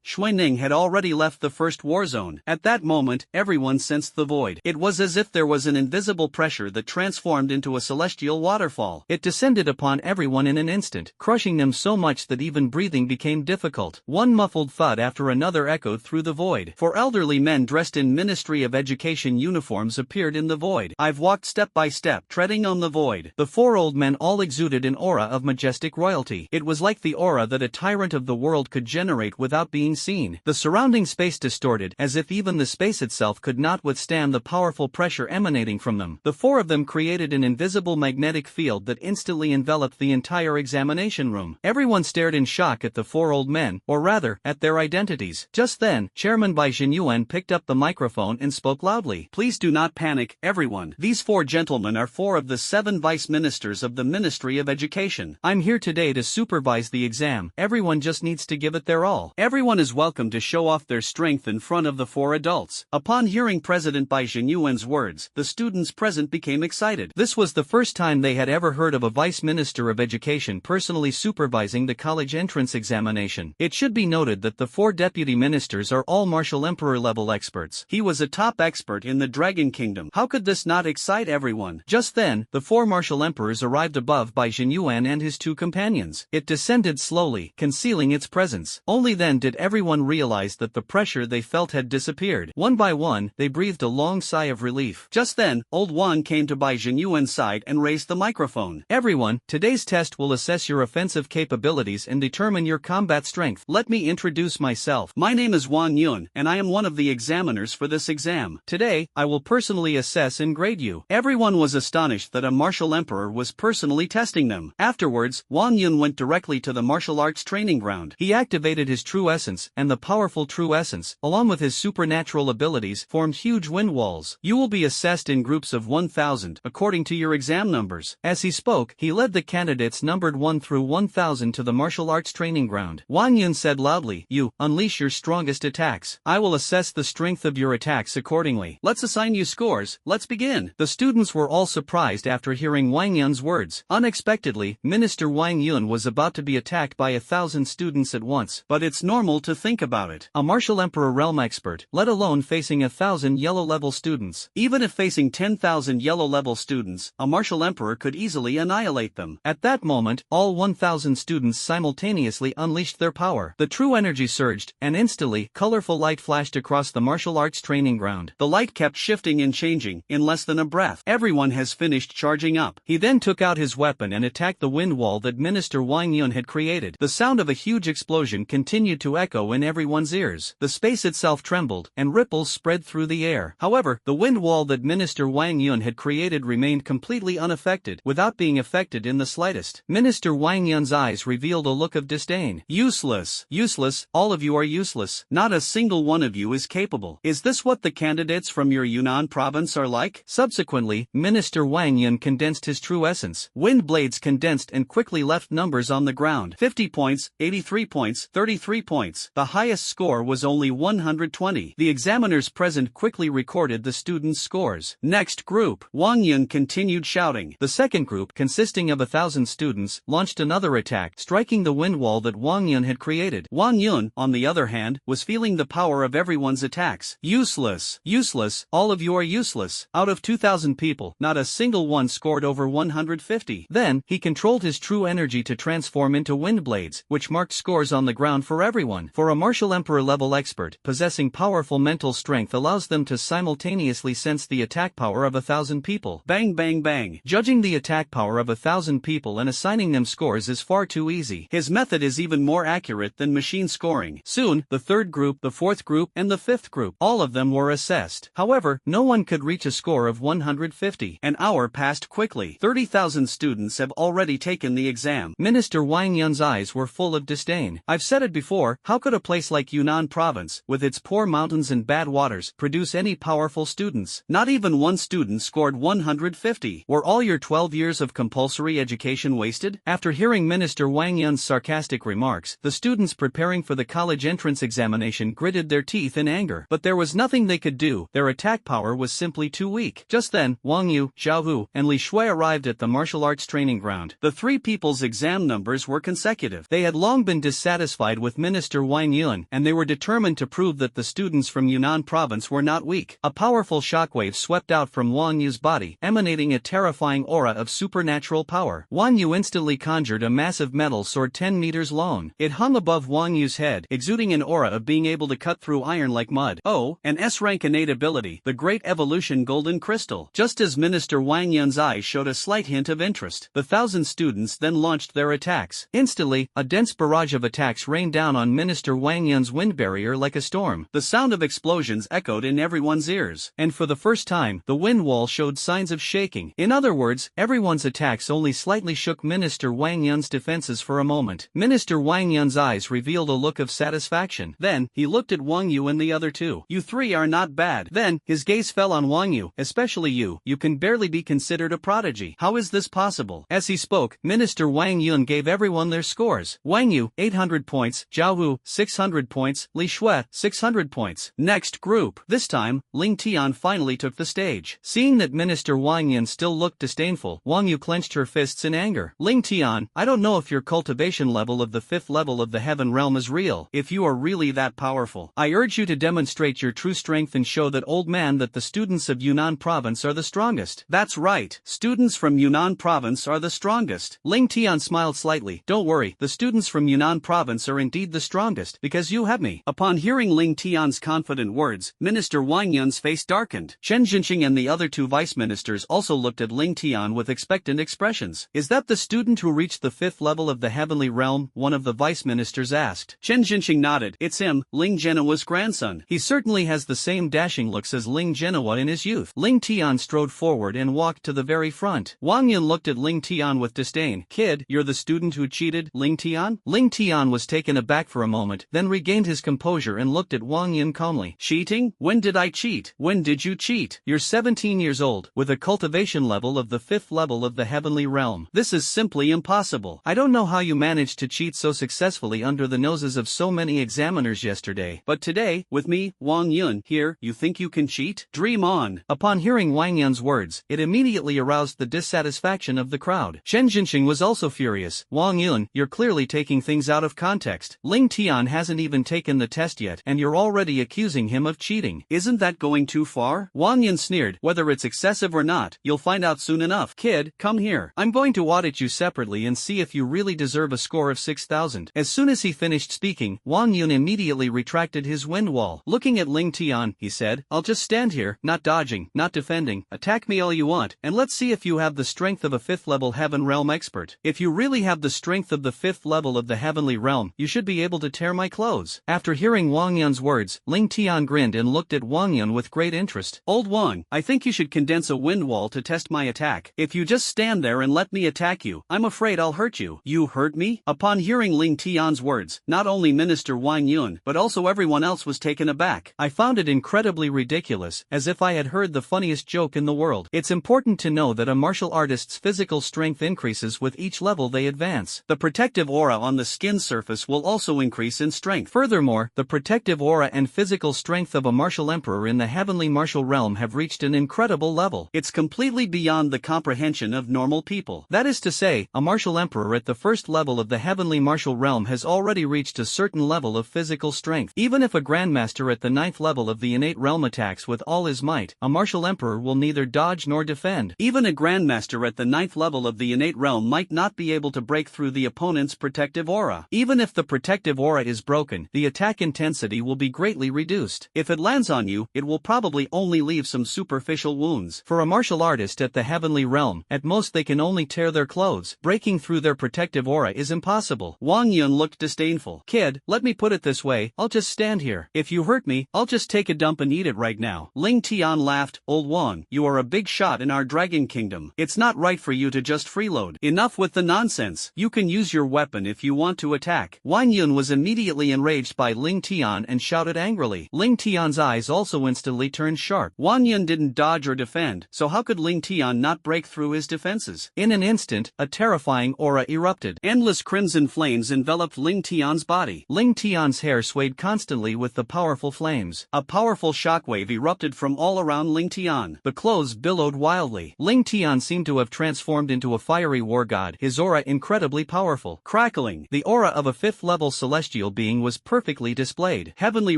Xuanning had already left the first war zone. At that moment, everyone sensed the void. It was as if there was an invisible pressure that transformed into a celestial waterfall. It descended upon everyone in an instant, crushing them so much that even breathing became difficult. One muffled thud after another echoed through the void. 4 elderly men dressed in Ministry of Education uniforms appeared in the void. I've walked step by step, treading on the void. The 4 old men all exuded an aura of majestic royalty. It was like the aura that a tyrant of the world could generate without being seen. The surrounding space distorted, as if even the space itself could not withstand the powerful pressure emanating from them. The 4 of them created an invisible magnetic field that instantly enveloped the entire examination room. Everyone stared in shock at the 4 old men, or rather, at their identities. Just then, Chairman Bai Xinyuan picked up the microphone and spoke loudly. "Please do not panic, everyone. These 4 gentlemen are 4 of the 7 vice ministers of the Ministry of Education. I'm here today to supervise the exam. Everyone just needs to give it their all. Everyone is welcome to show off their strength in front of the 4 adults." Upon hearing President Bai Xinyuan's words, the students present became excited. This was the first time they had ever heard of a vice minister of education personally supervising the college entrance examination. It should be noted that the 4 deputy ministers are all martial emperor level experts. He was a top expert in the Dragon Kingdom. How could this not excite everyone? Just then, the 4 martial emperors arrived above Bai Xinyuan and his 2 companions. It descended slowly, concealing its presence. Only then did everyone realize that the pressure they felt had disappeared. One by one, they breathed a long sigh of relief. Just then, old Wang came to Bai Xinyuan's side and raised the microphone. "Everyone, today's test will assess your offensive capabilities and determine your combat strength. Let me introduce myself. My name is Wang Yun, and I am one of the examiners for this exam. Today, I will personally personally assess and grade you. Everyone was astonished that a martial emperor was personally testing them. Afterwards, Wang Yun went directly to the martial arts training ground. He activated his true essence, and the powerful true essence, along with his supernatural abilities, formed huge wind walls. You will be assessed in groups of 1,000, according to your exam numbers. As he spoke, he led the candidates numbered 1 through 1,000 to the martial arts training ground. Wang Yun said loudly, "You, unleash your strongest attacks. I will assess the strength of your attacks accordingly. Let's assign you scores, let's begin." The students were all surprised after hearing Wang Yun's words. Unexpectedly, Minister Wang Yun was about to be attacked by 1,000 students at once, but it's normal to think about it. A martial emperor realm expert, let alone facing 1,000 yellow-level students. Even if facing 10,000 yellow-level students, a martial emperor could easily annihilate them. At that moment, all 1,000 students simultaneously unleashed their power. The true energy surged, and instantly, colorful light flashed across the martial arts training ground. The light kept shifting and changing. In less than a breath, everyone has finished charging up. He then took out his weapon and attacked the wind wall that Minister Wang Yun had created. The sound of a huge explosion continued to echo in everyone's ears. The space itself trembled, and ripples spread through the air. However, the wind wall that Minister Wang Yun had created remained completely unaffected, without being affected in the slightest. Minister Wang Yun's eyes revealed a look of disdain. Useless. Useless, all of you are useless. Not a single one of you is capable. Is this what the candidates from your Yunnan province are like? Subsequently, Minister Wang Yun condensed his true essence. Wind blades condensed and quickly left numbers on the ground. 50 points, 83 points, 33 points. The highest score was only 120. The examiners present quickly recorded the students' scores. Next group. Wang Yun continued shouting. The second group, consisting of 1,000 students, launched another attack, striking the wind wall that Wang Yun had created. Wang Yun, on the other hand, was feeling the power of everyone's attacks. Useless. Useless, all of you are useless. Out of 2,000 people, not a single one scored over 150. Then, he controlled his true energy to transform into wind blades, which marked scores on the ground for everyone. For a martial emperor level expert, possessing powerful mental strength allows them to simultaneously sense the attack power of 1,000 people. Bang bang bang. Judging the attack power of 1,000 people and assigning them scores is far too easy. His method is even more accurate than machine scoring. Soon, the third group, the fourth group, and the fifth group, all of them were assessed. However, no one could reach a score of 150. An hour passed quickly. 30,000 students have already taken the exam. Minister Wang Yun's eyes were full of disdain. I've said it before, how could a place like Yunnan province, with its poor mountains and bad waters, produce any powerful students? Not even one student scored 150. Were all your 12 years of compulsory education wasted? After hearing Minister Wang Yun's sarcastic remarks, the students preparing for the college entrance examination gritted their teeth in anger. But there was nothing they could do. Their attack power was simply too weak. Just then, Wang Yu, Zhao Hu, and Li Shui arrived at the martial arts training ground. The three people's exam numbers were consecutive. They had long been dissatisfied with Minister Wang Yun, and they were determined to prove that the students from Yunnan province were not weak. A powerful shockwave swept out from Wang Yu's body, emanating a terrifying aura of supernatural power. Wang Yu instantly conjured a massive metal sword 10 meters long. It hung above Wang Yu's head, exuding an aura of being able to cut through iron like mud. Oh, an S-rank innate ability, the Great Evolution Golden Crystal. Just as Minister Wang Yun's eyes showed a slight hint of interest, the 1,000 students then launched their attacks. Instantly, a dense barrage of attacks rained down on Minister Wang Yun's wind barrier like a storm. The sound of explosions echoed in everyone's ears, and for the first time, the wind wall showed signs of shaking. In other words, everyone's attacks only slightly shook Minister Wang Yun's defenses for a moment. Minister Wang Yun's eyes revealed a look of satisfaction. Then, he looked at Wang Yu and the other two. You three are not bad. Then, his gaze fell on Wang Yu, especially you. You can barely be considered a prodigy. How is this possible? As he spoke, Minister Wang Yun gave everyone their scores. Wang Yu, 800 points, Zhao Hu, 600 points, Li Shui, 600 points. Next group. This time, Ling Tian finally took the stage. Seeing that Minister Wang Yun still looked disdainful, Wang Yu clenched her fists in anger. Ling Tian, I don't know if your cultivation level of the 5th level of the heaven realm is real. If you are really that powerful, I urge you to demonstrate your true strength and show that old man that the students of Yunnan province are the strongest. That's right. Students from Yunnan province are the strongest. Ling Tian smiled slightly. Don't worry, the students from Yunnan province are indeed the strongest, because you have me. Upon hearing Ling Tian's confident words, Minister Wang Yun's face darkened. Chen Jinqing and the other two vice ministers also looked at Ling Tian with expectant expressions. Is that the student who reached the 5th level of the heavenly realm? One of the vice ministers asked. Chen Jinqing nodded. It's him, Ling Genoa's grandson. He certainly has the same dashing looks as Ling Genoa
Manawa in his youth. Ling Tian strode forward and walked to the very front. Wang Yun looked at Ling Tian with disdain. Kid, you're the student who cheated, Ling Tian? Ling Tian was taken aback for a moment, then regained his composure and looked at Wang Yun calmly. Cheating? When did I cheat? When did you cheat? You're 17 years old, with a cultivation level of the 5th level of the heavenly realm. This is simply impossible. I don't know how you managed to cheat so successfully under the noses of so many examiners yesterday, but today, with me, Wang Yun, here, you think you can cheat? Dream on. Upon hearing Wang Yun's words, it immediately aroused the dissatisfaction of the crowd. Shen Jinxing was also furious. Wang Yun, you're clearly taking things out of context. Ling Tian hasn't even taken the test yet, and you're already accusing him of cheating. Isn't that going too far? Wang Yun sneered. Whether it's excessive or not, you'll find out soon enough. Kid, come here. I'm going to audit you separately and see if you really deserve a score of 6,000. As soon as he finished speaking, Wang Yun immediately retracted his wind wall. Looking at Ling Tian, he said, I'll just stand here, not dodging, not defending. Attack me all you want, and let's see if you have the strength of a 5th level heaven realm expert. If you really have the strength of the 5th level of the heavenly realm, you should be able to tear my clothes. After hearing Wang Yun's words, Ling Tian grinned and looked at Wang Yun with great interest. Old Wang, I think you should condense a wind wall to test my attack. If you just stand there and let me attack you, I'm afraid I'll hurt you. You hurt me? Upon hearing Ling Tian's words, not only Minister Wang Yun, but also everyone else was taken aback. I found it incredibly ridiculous, as if I had heard the funniest joke in the world. It's important to know that a martial artist's physical strength increases with each level they advance. The protective aura on the skin surface will also increase in strength. Furthermore, the protective aura and physical strength of a martial emperor in the heavenly martial realm have reached an incredible level. It's completely beyond the comprehension of normal people. That is to say, a martial emperor at the 1st level of the heavenly martial realm has already reached a certain level of physical strength. Even if a grandmaster at the 9th level of the innate realm attacks with all his might, a martial emperor will neither dodge nor defend. Even a grandmaster at the 9th level of the innate realm might not be able to break through the opponent's protective aura. Even if the protective aura is broken, the attack intensity will be greatly reduced. If it lands on you, it will probably only leave some superficial wounds. For a martial artist at the heavenly realm, at most they can only tear their clothes. Breaking through their protective aura is impossible. Wang Yun looked disdainful. Kid, let me put it this way, I'll just stand here. If you hurt me, I'll just take a dump and eat it right now. Ling Tian laughed. Old Wang, you are a big shot in our dragon kingdom. It's not right for you to just freeload. Enough with the nonsense. You can use your weapon if you want to attack. Wang Yun was immediately enraged by Ling Tian and shouted angrily. Ling Tian's eyes also instantly turned sharp. Wang Yun didn't dodge or defend, so how could Ling Tian not break through his defenses? In an instant, a terrifying aura erupted. Endless crimson flames enveloped Ling Tian's body. Ling Tian's hair swayed constantly with the powerful flames. A powerful shockwave erupted from all around Ling Tian. The clothes billowed wildly. Ling Tian seemed to have transformed into a fiery war god, his aura incredibly powerful. Crackling, the aura of a 5th level celestial being was perfectly displayed. Heavenly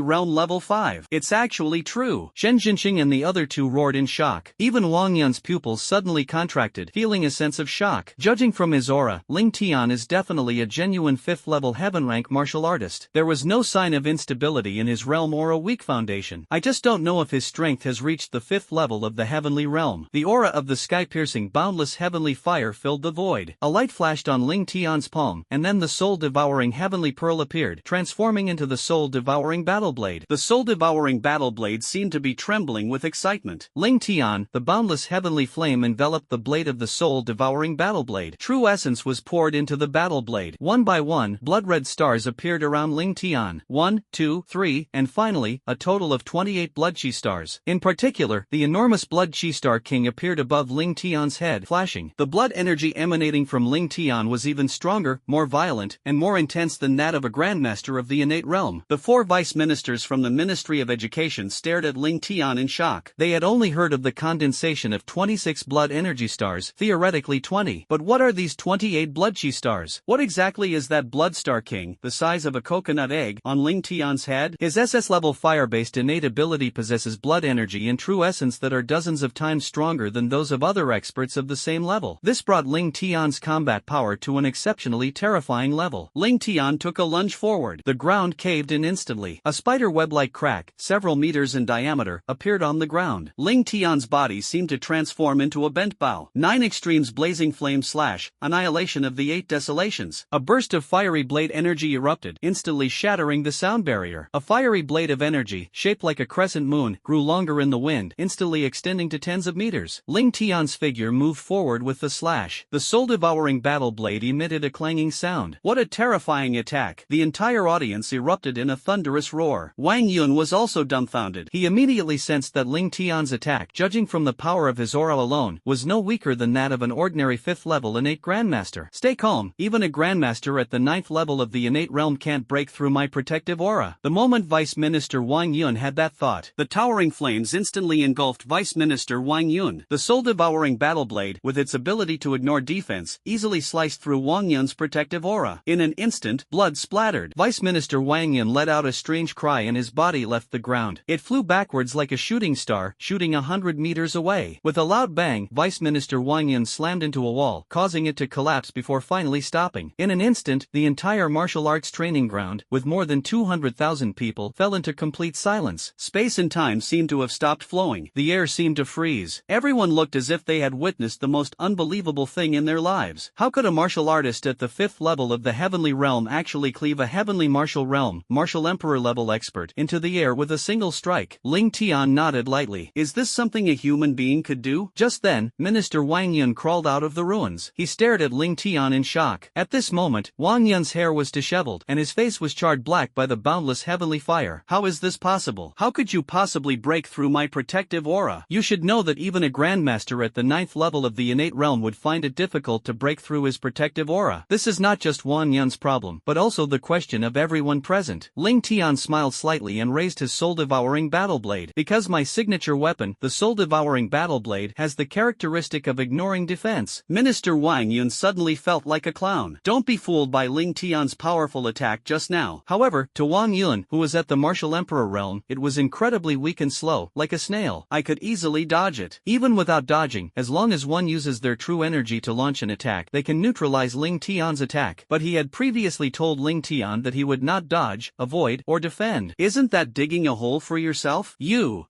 realm level 5. It's actually true. Shen Jinxing and the other two roared in shock. Even Wang Yun's pupils suddenly contracted, feeling a sense of shock. Judging from his aura, Ling Tian is definitely a genuine 5th level heaven rank martial artist. There was no sign of instability in his realm or a weak foundation. I just don't know if his strength has reached the 5th level of the heavenly realm. The aura of the sky-piercing boundless heavenly fire filled the void. A light flashed on Ling Tian's palm, and then the soul-devouring heavenly pearl appeared, transforming into the soul-devouring battle blade. The soul-devouring battle blade seemed to be trembling with excitement. Ling Tian, the boundless heavenly flame enveloped the blade of the soul-devouring battle blade. True essence was poured into the battle blade. One by one, blood-red stars appeared around Ling Tian. 1, 2, 3, and finally, a total of 28 blood chi stars. In particular, the enormous blood chi star king appeared above Ling Tian's head, flashing. The blood energy emanating from Ling Tian was even stronger, more violent, and more intense than that of a grandmaster of the innate realm. The 4 vice ministers from the Ministry of Education stared at Ling Tian in shock. They had only heard of the condensation of 26 blood energy stars, theoretically 20. But what are these 28 blood chi stars? What exactly is that blood star king, the size of a coconut egg, on Ling Tian's head? His SS level fire-based innate ability possesses blood energy and true essence that are dozens of times stronger than those of other experts of the same level. This brought Ling Tian's combat power to an exceptionally terrifying level. Ling Tian took a lunge forward. The ground caved in instantly. A spider web-like crack, several meters in diameter, appeared on the ground. Ling Tian's body seemed to transform into a bent bow. 9 extremes blazing flame slash, annihilation of the 8 desolations. A burst of fiery blade energy erupted, instantly shattering the sound barrier. A fiery blade of energy, shaped like a crescent moon, grew long longer in the wind, instantly extending to tens of meters. Ling Tian's figure moved forward with the slash. The soul-devouring battle blade emitted a clanging sound. What a terrifying attack! The entire audience erupted in a thunderous roar. Wang Yun was also dumbfounded. He immediately sensed that Ling Tian's attack, judging from the power of his aura alone, was no weaker than that of an ordinary 5th level innate grandmaster. Stay calm, even a grandmaster at the 9th level of the innate realm can't break through my protective aura. The moment Vice Minister Wang Yun had that thought, the towering flames instantly engulfed Vice Minister Wang Yun. The soul-devouring battle blade, with its ability to ignore defense, easily sliced through Wang Yun's protective aura. In an instant, blood splattered. Vice Minister Wang Yun let out a strange cry and his body left the ground. It flew backwards like a shooting star, shooting 100 meters away. With a loud bang, Vice Minister Wang Yun slammed into a wall, causing it to collapse before finally stopping. In an instant, the entire martial arts training ground, with more than 200,000 people, fell into complete silence. Space and time seemed to have stopped flowing. The air seemed to freeze. Everyone looked as if they had witnessed the most unbelievable thing in their lives. How could a martial artist at the 5th level of the heavenly realm actually cleave a heavenly martial realm, martial emperor level expert, into the air with a single strike? Ling Tian nodded lightly. Is this something a human being could do? Just then, Minister Wang Yun crawled out of the ruins. He stared at Ling Tian in shock. At this moment, Wang Yun's hair was disheveled, and his face was charred black by the boundless heavenly fire. How is this possible? How could you possibly break through my protective aura? You should know that even a grandmaster at the 9th level of the innate realm would find it difficult to break through his protective aura. This is not just Wang Yun's problem, but also the question of everyone present. Ling Tian smiled slightly and raised his soul-devouring battle blade. Because my signature weapon, the soul-devouring battle blade, has the characteristic of ignoring defense. Minister Wang Yun suddenly felt like a clown. Don't be fooled by Ling Tian's powerful attack just now. However, to Wang Yun, who was at the martial emperor realm, it was incredibly weak and slow, like a snail. I could easily dodge it. Even without dodging, as long as one uses their true energy to launch an attack, they can neutralize Ling Tian's attack. But he had previously told Ling Tian that he would not dodge, avoid, or defend. Isn't that digging a hole for yourself? You.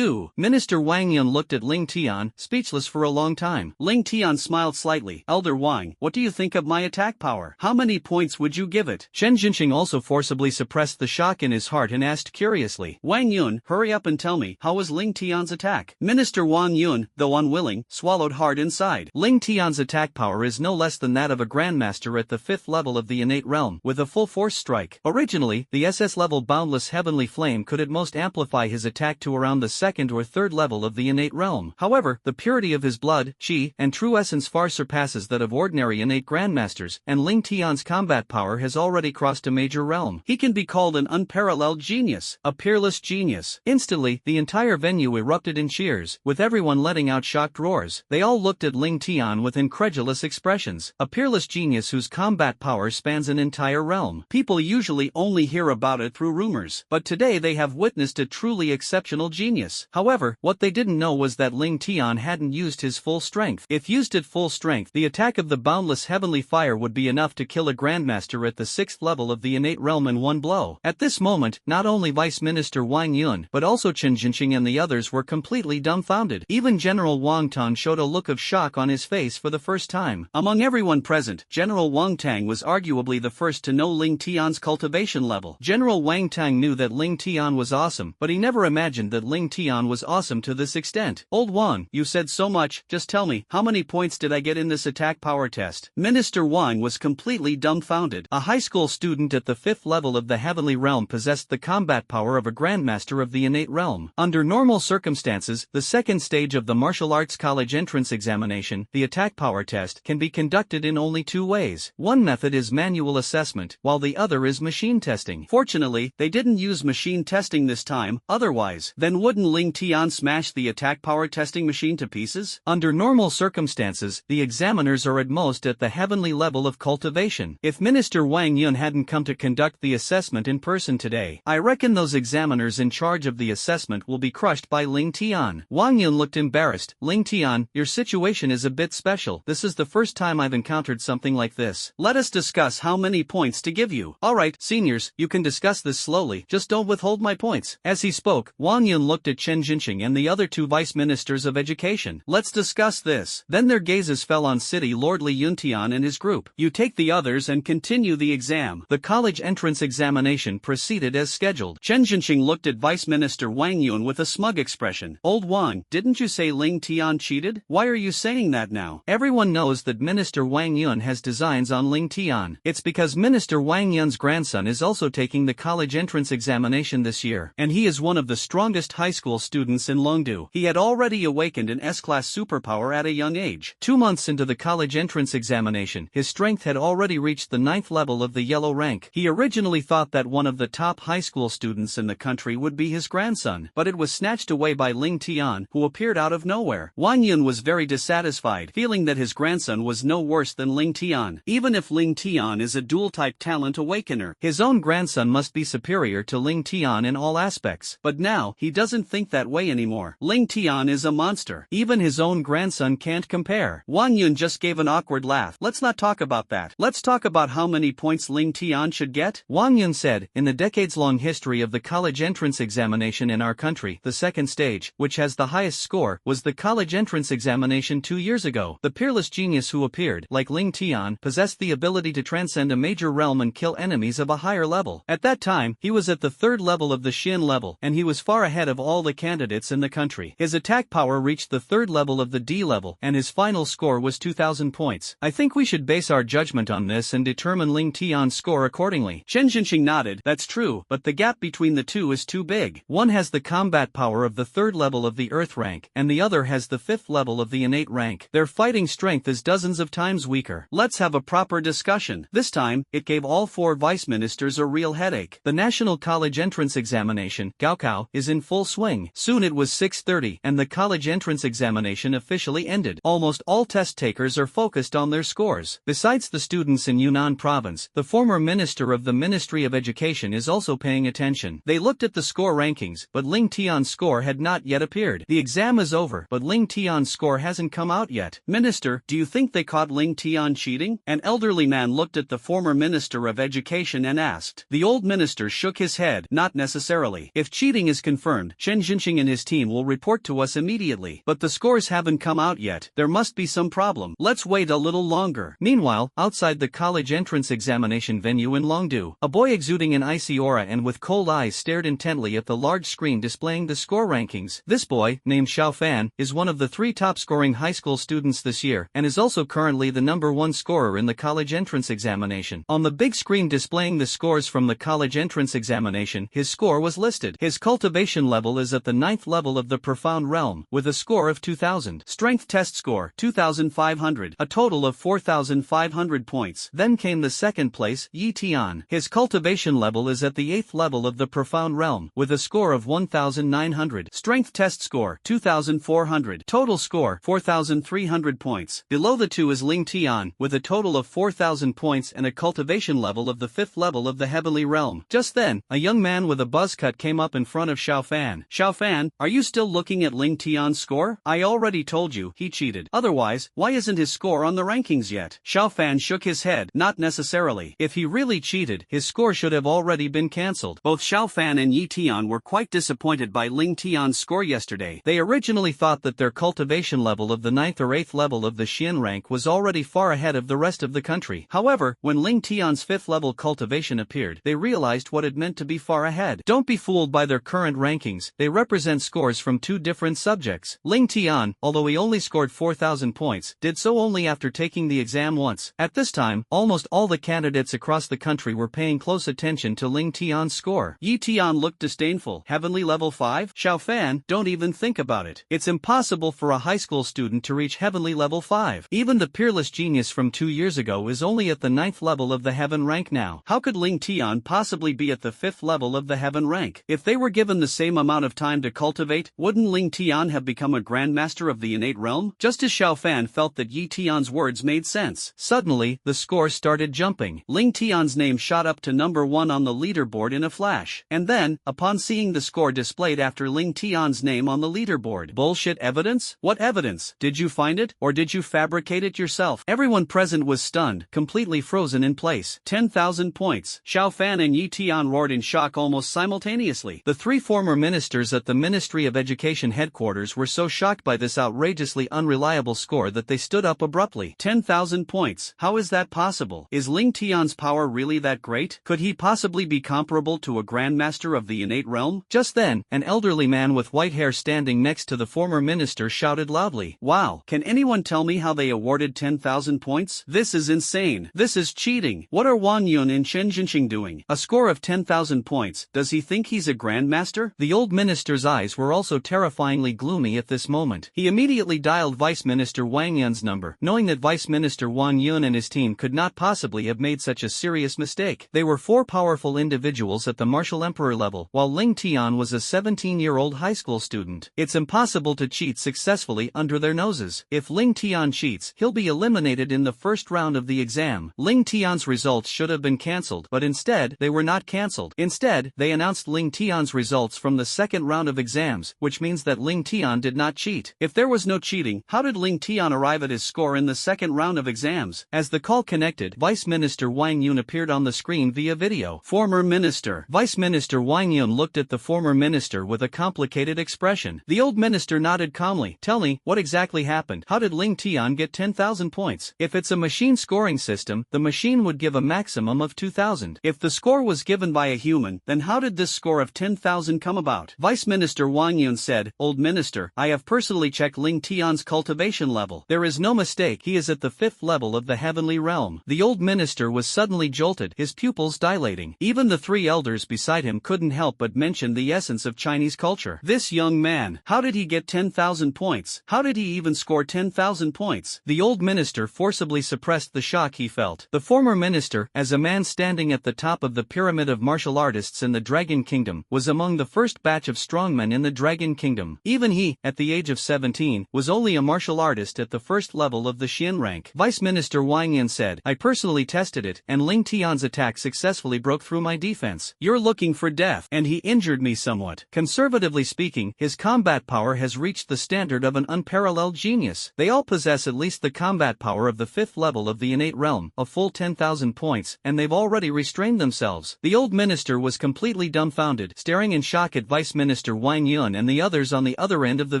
Minister Wang Yun looked at Ling Tian, speechless for a long time. Ling Tian smiled slightly. Elder Wang, what do you think of my attack power? How many points would you give it? Chen Jinqing also forcibly suppressed the shock in his heart and asked curiously. Wang Yun, hurry up and tell me, how was Ling Tian's attack? Minister Wang Yun, though unwilling, swallowed hard inside. Ling Tian's attack power is no less than that of a grandmaster at the 5th level of the innate realm, with a full force strike. Originally, the SS level boundless heavenly flame could at most amplify his attack to around the 2nd or 3rd level of the innate realm. However, the purity of his blood, qi, and true essence far surpasses that of ordinary innate grandmasters, and Ling Tian's combat power has already crossed a major realm. He can be called an unparalleled genius, a peerless genius. Instantly, the entire venue erupted in cheers, with everyone letting out shocked roars. They all looked at Ling Tian with incredulous expressions. A peerless genius whose combat power spans an entire realm. People usually only hear about it through rumors, but today they have witnessed a truly exceptional genius. However, what they didn't know was that Ling Tian hadn't used his full strength. If used at full strength, the attack of the boundless heavenly fire would be enough to kill a grandmaster at the 6th level of the innate realm in one blow. At this moment, not only Vice Minister Wang Yun, but also Chen Jinqing and the others were completely dumbfounded. Even General Wang Tang showed a look of shock on his face for the first time. Among everyone present, General Wang Tang was arguably the first to know Ling Tian's cultivation level. General Wang Tang knew that Ling Tian was awesome, but he never imagined that Ling Tian was awesome to this extent. Old Wang, you said so much, just tell me, how many points did I get in this attack power test? Minister Wang was completely dumbfounded. A high school student at the 5th level of the heavenly realm possessed the combat power of a grandmaster of the innate realm. Under normal circumstances, the second stage of the martial arts college entrance examination, the attack power test, can be conducted in only two ways. One method is manual assessment, while the other is machine testing. Fortunately, they didn't use machine testing this time, otherwise, then wouldn't Ling Tian smash the attack power testing machine to pieces? Under normal circumstances, the examiners are at most at the heavenly level of cultivation. If Minister Wang Yun hadn't come to conduct the assessment in person today, I reckon those examiners in charge of the assessment will be crushed by Ling Tian. Wang Yun looked embarrassed. Ling Tian, your situation is a bit special. This is the first time I've encountered something like this. Let us discuss how many points to give you. Alright, seniors, you can discuss this slowly, just don't withhold my points. As he spoke, Wang Yun looked at Chen Jinqing and the other two vice ministers of education. Let's discuss this. Then their gazes fell on City Lord Li Yuntian and his group. You take the others and continue the exam. The college entrance examination proceeded as scheduled. Chen Jinqing looked at Vice Minister Wang Yun with a
a smug expression. Old Wang, didn't you say Ling Tian cheated? Why are you saying that now?
Everyone knows that Minister Wang Yun has designs on Ling Tian. It's because Minister Wang Yun's grandson is also taking the college entrance examination this year, and he is one of the strongest high school students in Longdu. He had already awakened an S-class superpower at a young age. 2 months into the college entrance examination, his strength had already reached the 9th level of the yellow rank. He originally thought that one of the top high school students in the country would be his grandson, but it was snatched away by Ling Tian, who appeared out of nowhere. Wang Yun was very dissatisfied, feeling that his grandson was no worse than Ling Tian. Even if Ling Tian is a dual-type talent awakener, his own grandson must be superior to Ling Tian in all aspects. But now, he doesn't think that way anymore. Ling Tian is a monster. Even his own grandson can't compare. Wang Yun just gave an awkward laugh. Let's not talk about that. Let's talk about how many points Ling Tian should get. Wang Yun said, in the decades-long history of the college entrance examination in our country, the second stage, which has the highest score, was the college entrance examination 2 years ago. The peerless genius who appeared, like Ling Tian, possessed the ability to transcend a major realm and kill enemies of a higher level. At that time, he was at the 3rd level of the Xin level, and he was far ahead of all the candidates in the country. His attack power reached the 3rd level of the D level, and his final score was 2,000 points. I think we should base our judgment on this and determine Ling Tian's score accordingly.
Chen Jinxing nodded. That's true, but the gap between the two is too big.
One has the combat power of the 3rd level of the Earth rank, and the other has the 5th level of the innate rank. Their fighting strength is dozens of times weaker.
Let's have a proper discussion. This time, it gave all 4 vice ministers a real headache.
The National College Entrance Examination, Gaokao, is in full swing. Soon it was 6:30, and the college entrance examination officially ended. Almost all test takers are focused on their scores. Besides the students in Yunnan province, the former minister of the Ministry of Education is also paying attention. They looked at the score rankings, but Ling Tian's score had not yet appeared. The exam is over, but Ling Tian's score hasn't come out yet.
Minister, do you think they caught Ling Tian cheating? An elderly man looked at the former Minister of Education and asked. The old minister shook his head. Not necessarily. If cheating is confirmed, Chen Jinxing and his team will report to us immediately. But the scores haven't come out yet. There must be some problem. Let's wait a little longer.
Meanwhile, outside the college entrance examination venue in Longdu, a boy exuding an icy aura and with cold eyes stared intently at the large screen displaying the score rankings. This boy, named Xiao Fan, is one of the 3 top-scoring high school students this year, and is also currently the #1 scorer in the college entrance examination. On the big screen displaying the scores from the college entrance examination, his score was listed. His cultivation level is at the 9th level of the profound realm, with a score of 2,000. Strength test score, 2,500, a total of 4,500 points. Then came the second place, Yi Tian. His cultivation level is at the 8th level of the profound realm, with a score of 1,900. Strength test score, 2,400. Total score, 4,300 points. Below the two is Ling Tian, with a total of 4,000 points and a cultivation level of the 5th level of the heavenly realm. Just then, a young man with a buzz cut came up in front of Xiao Fan. Xiao Fan, are you still looking at Ling Tian's score? I already told you, he cheated. Otherwise, why isn't his score on the rankings yet? Xiao Fan shook his head. Not necessarily. If he really cheated, his score should have already been cancelled. Both Xiao Fan and Yi Tian were quite disappointed by Ling Tian's score yesterday. They originally thought that their cultivation level of the 9th or 8th level of the Xian rank was already far ahead of the rest of the country. However, when Ling Tian's 5th level cultivation appeared, they realized what it meant to be far ahead. Don't be fooled by their current rankings. They represent scores from 2 different subjects. Ling Tian, although he only scored 4,000 points, did so only after taking the exam once. At this time, almost all the candidates across the country were paying close attention to Ling Tian's score. Yi Tian looked disdainful. Heavenly level 5? Xiao Fan, don't even think about it. It's impossible for a high school student to reach heavenly level 5. Even the peerless genius from 2 years ago is only at the 9th level of the heaven rank now. How could Ling Tian possibly be at the 5th level of the heaven rank? If they were given the same amount of time to cultivate, wouldn't Ling Tian have become a grandmaster of the innate realm? Just as Xiao Fan felt that Yi Tian's words made sense. Suddenly, the score started jumping. Ling Tian's name shot up to #1 on the leaderboard in a flash. And then, upon seeing the score displayed after Ling Tian's name on the leaderboard. Bullshit evidence? What evidence? Did you find it, or did you fabricate it yourself? Everyone present was stunned, completely frozen in place. 10,000 points. Xiao Fan and Yi Tian roared in shock almost simultaneously. The 3 former ministers at the Ministry of Education headquarters were so shocked by this outrageously unreliable score that they stood up abruptly. 10,000 points. How is that possible? Is Ling Tian's power really that great? Could he possibly be comparable to a grandmaster of the innate realm? Just then, an elderly man with white hair standing next to the former minister shouted loudly.
Wow, can anyone tell me how they awarded 10,000 points? This is insane. This is cheating. What are Wang Yun and Chen Jinxing doing? A score of 10,000 points, does he think he's a grandmaster?
The old minister's eyes were also terrifyingly gloomy at this moment. He immediately dialed Vice Minister Wang Yun's number, knowing that Vice Minister Wang Yun and his team could not possibly have made such a serious mistake. They were four powerful individuals at the martial emperor level, while Ling Tian was a 17-year-old high school student. It's impossible to cheat successfully under their noses. If Ling Tian cheats, he'll be eliminated in the first round of the exam. Ling Tian's results should have been cancelled, but instead, they were not cancelled. Instead, they announced Ling Tian's results from the second round of exams, which means that Ling Tian did not cheat. If there was no cheating, how did Ling Tian arrive at his score in the second round of exams? As the call connected, Vice Minister Wang Yun appeared on the screen via video.
Former minister.
Vice Minister Wang Yun looked at the former minister with a complicated expression. The old minister nodded calmly. Tell me, what exactly happened? How did Ling Tian get 10,000 points? If it's a machine scoring system, the machine would give a maximum of 2,000.
If the score was given by a human, then how did this score of 10,000 come about? Vice Minister Wang Yun said, Old minister, I have personally checked Ling Tian's cultivation level.
There is no mistake, he is at the 5th level of the heavenly realm. The old minister was suddenly jolted, his pupils dilating. Even the three elders beside him couldn't help but mention the essence of Chinese culture.
This young man, how did he get 10,000 points? How did he even score 10,000 points?
The old minister forcibly suppressed the shock he felt. The former minister, as a man standing at the top of the pyramid of martial artists in the Dragon Kingdom, was among the first batch of strongmen in the Dragon Kingdom. Even he, at the age of 17, was only a martial artist at the first level of the Xian rank. Vice Minister Wang Yin said, I personally tested it, and Ling Tian's attack successfully broke through my defense.
You're looking for death, and he injured me somewhat.
Conservatively speaking, his combat power has reached the standard of an unparalleled genius. They all possess at least the combat power of the 5th level of the innate realm, a full 10,000 points, and they've already restrained themselves. The old minister was completely dumbfounded, staring in shock at Vice Minister Wang Yun and the others on the other end of the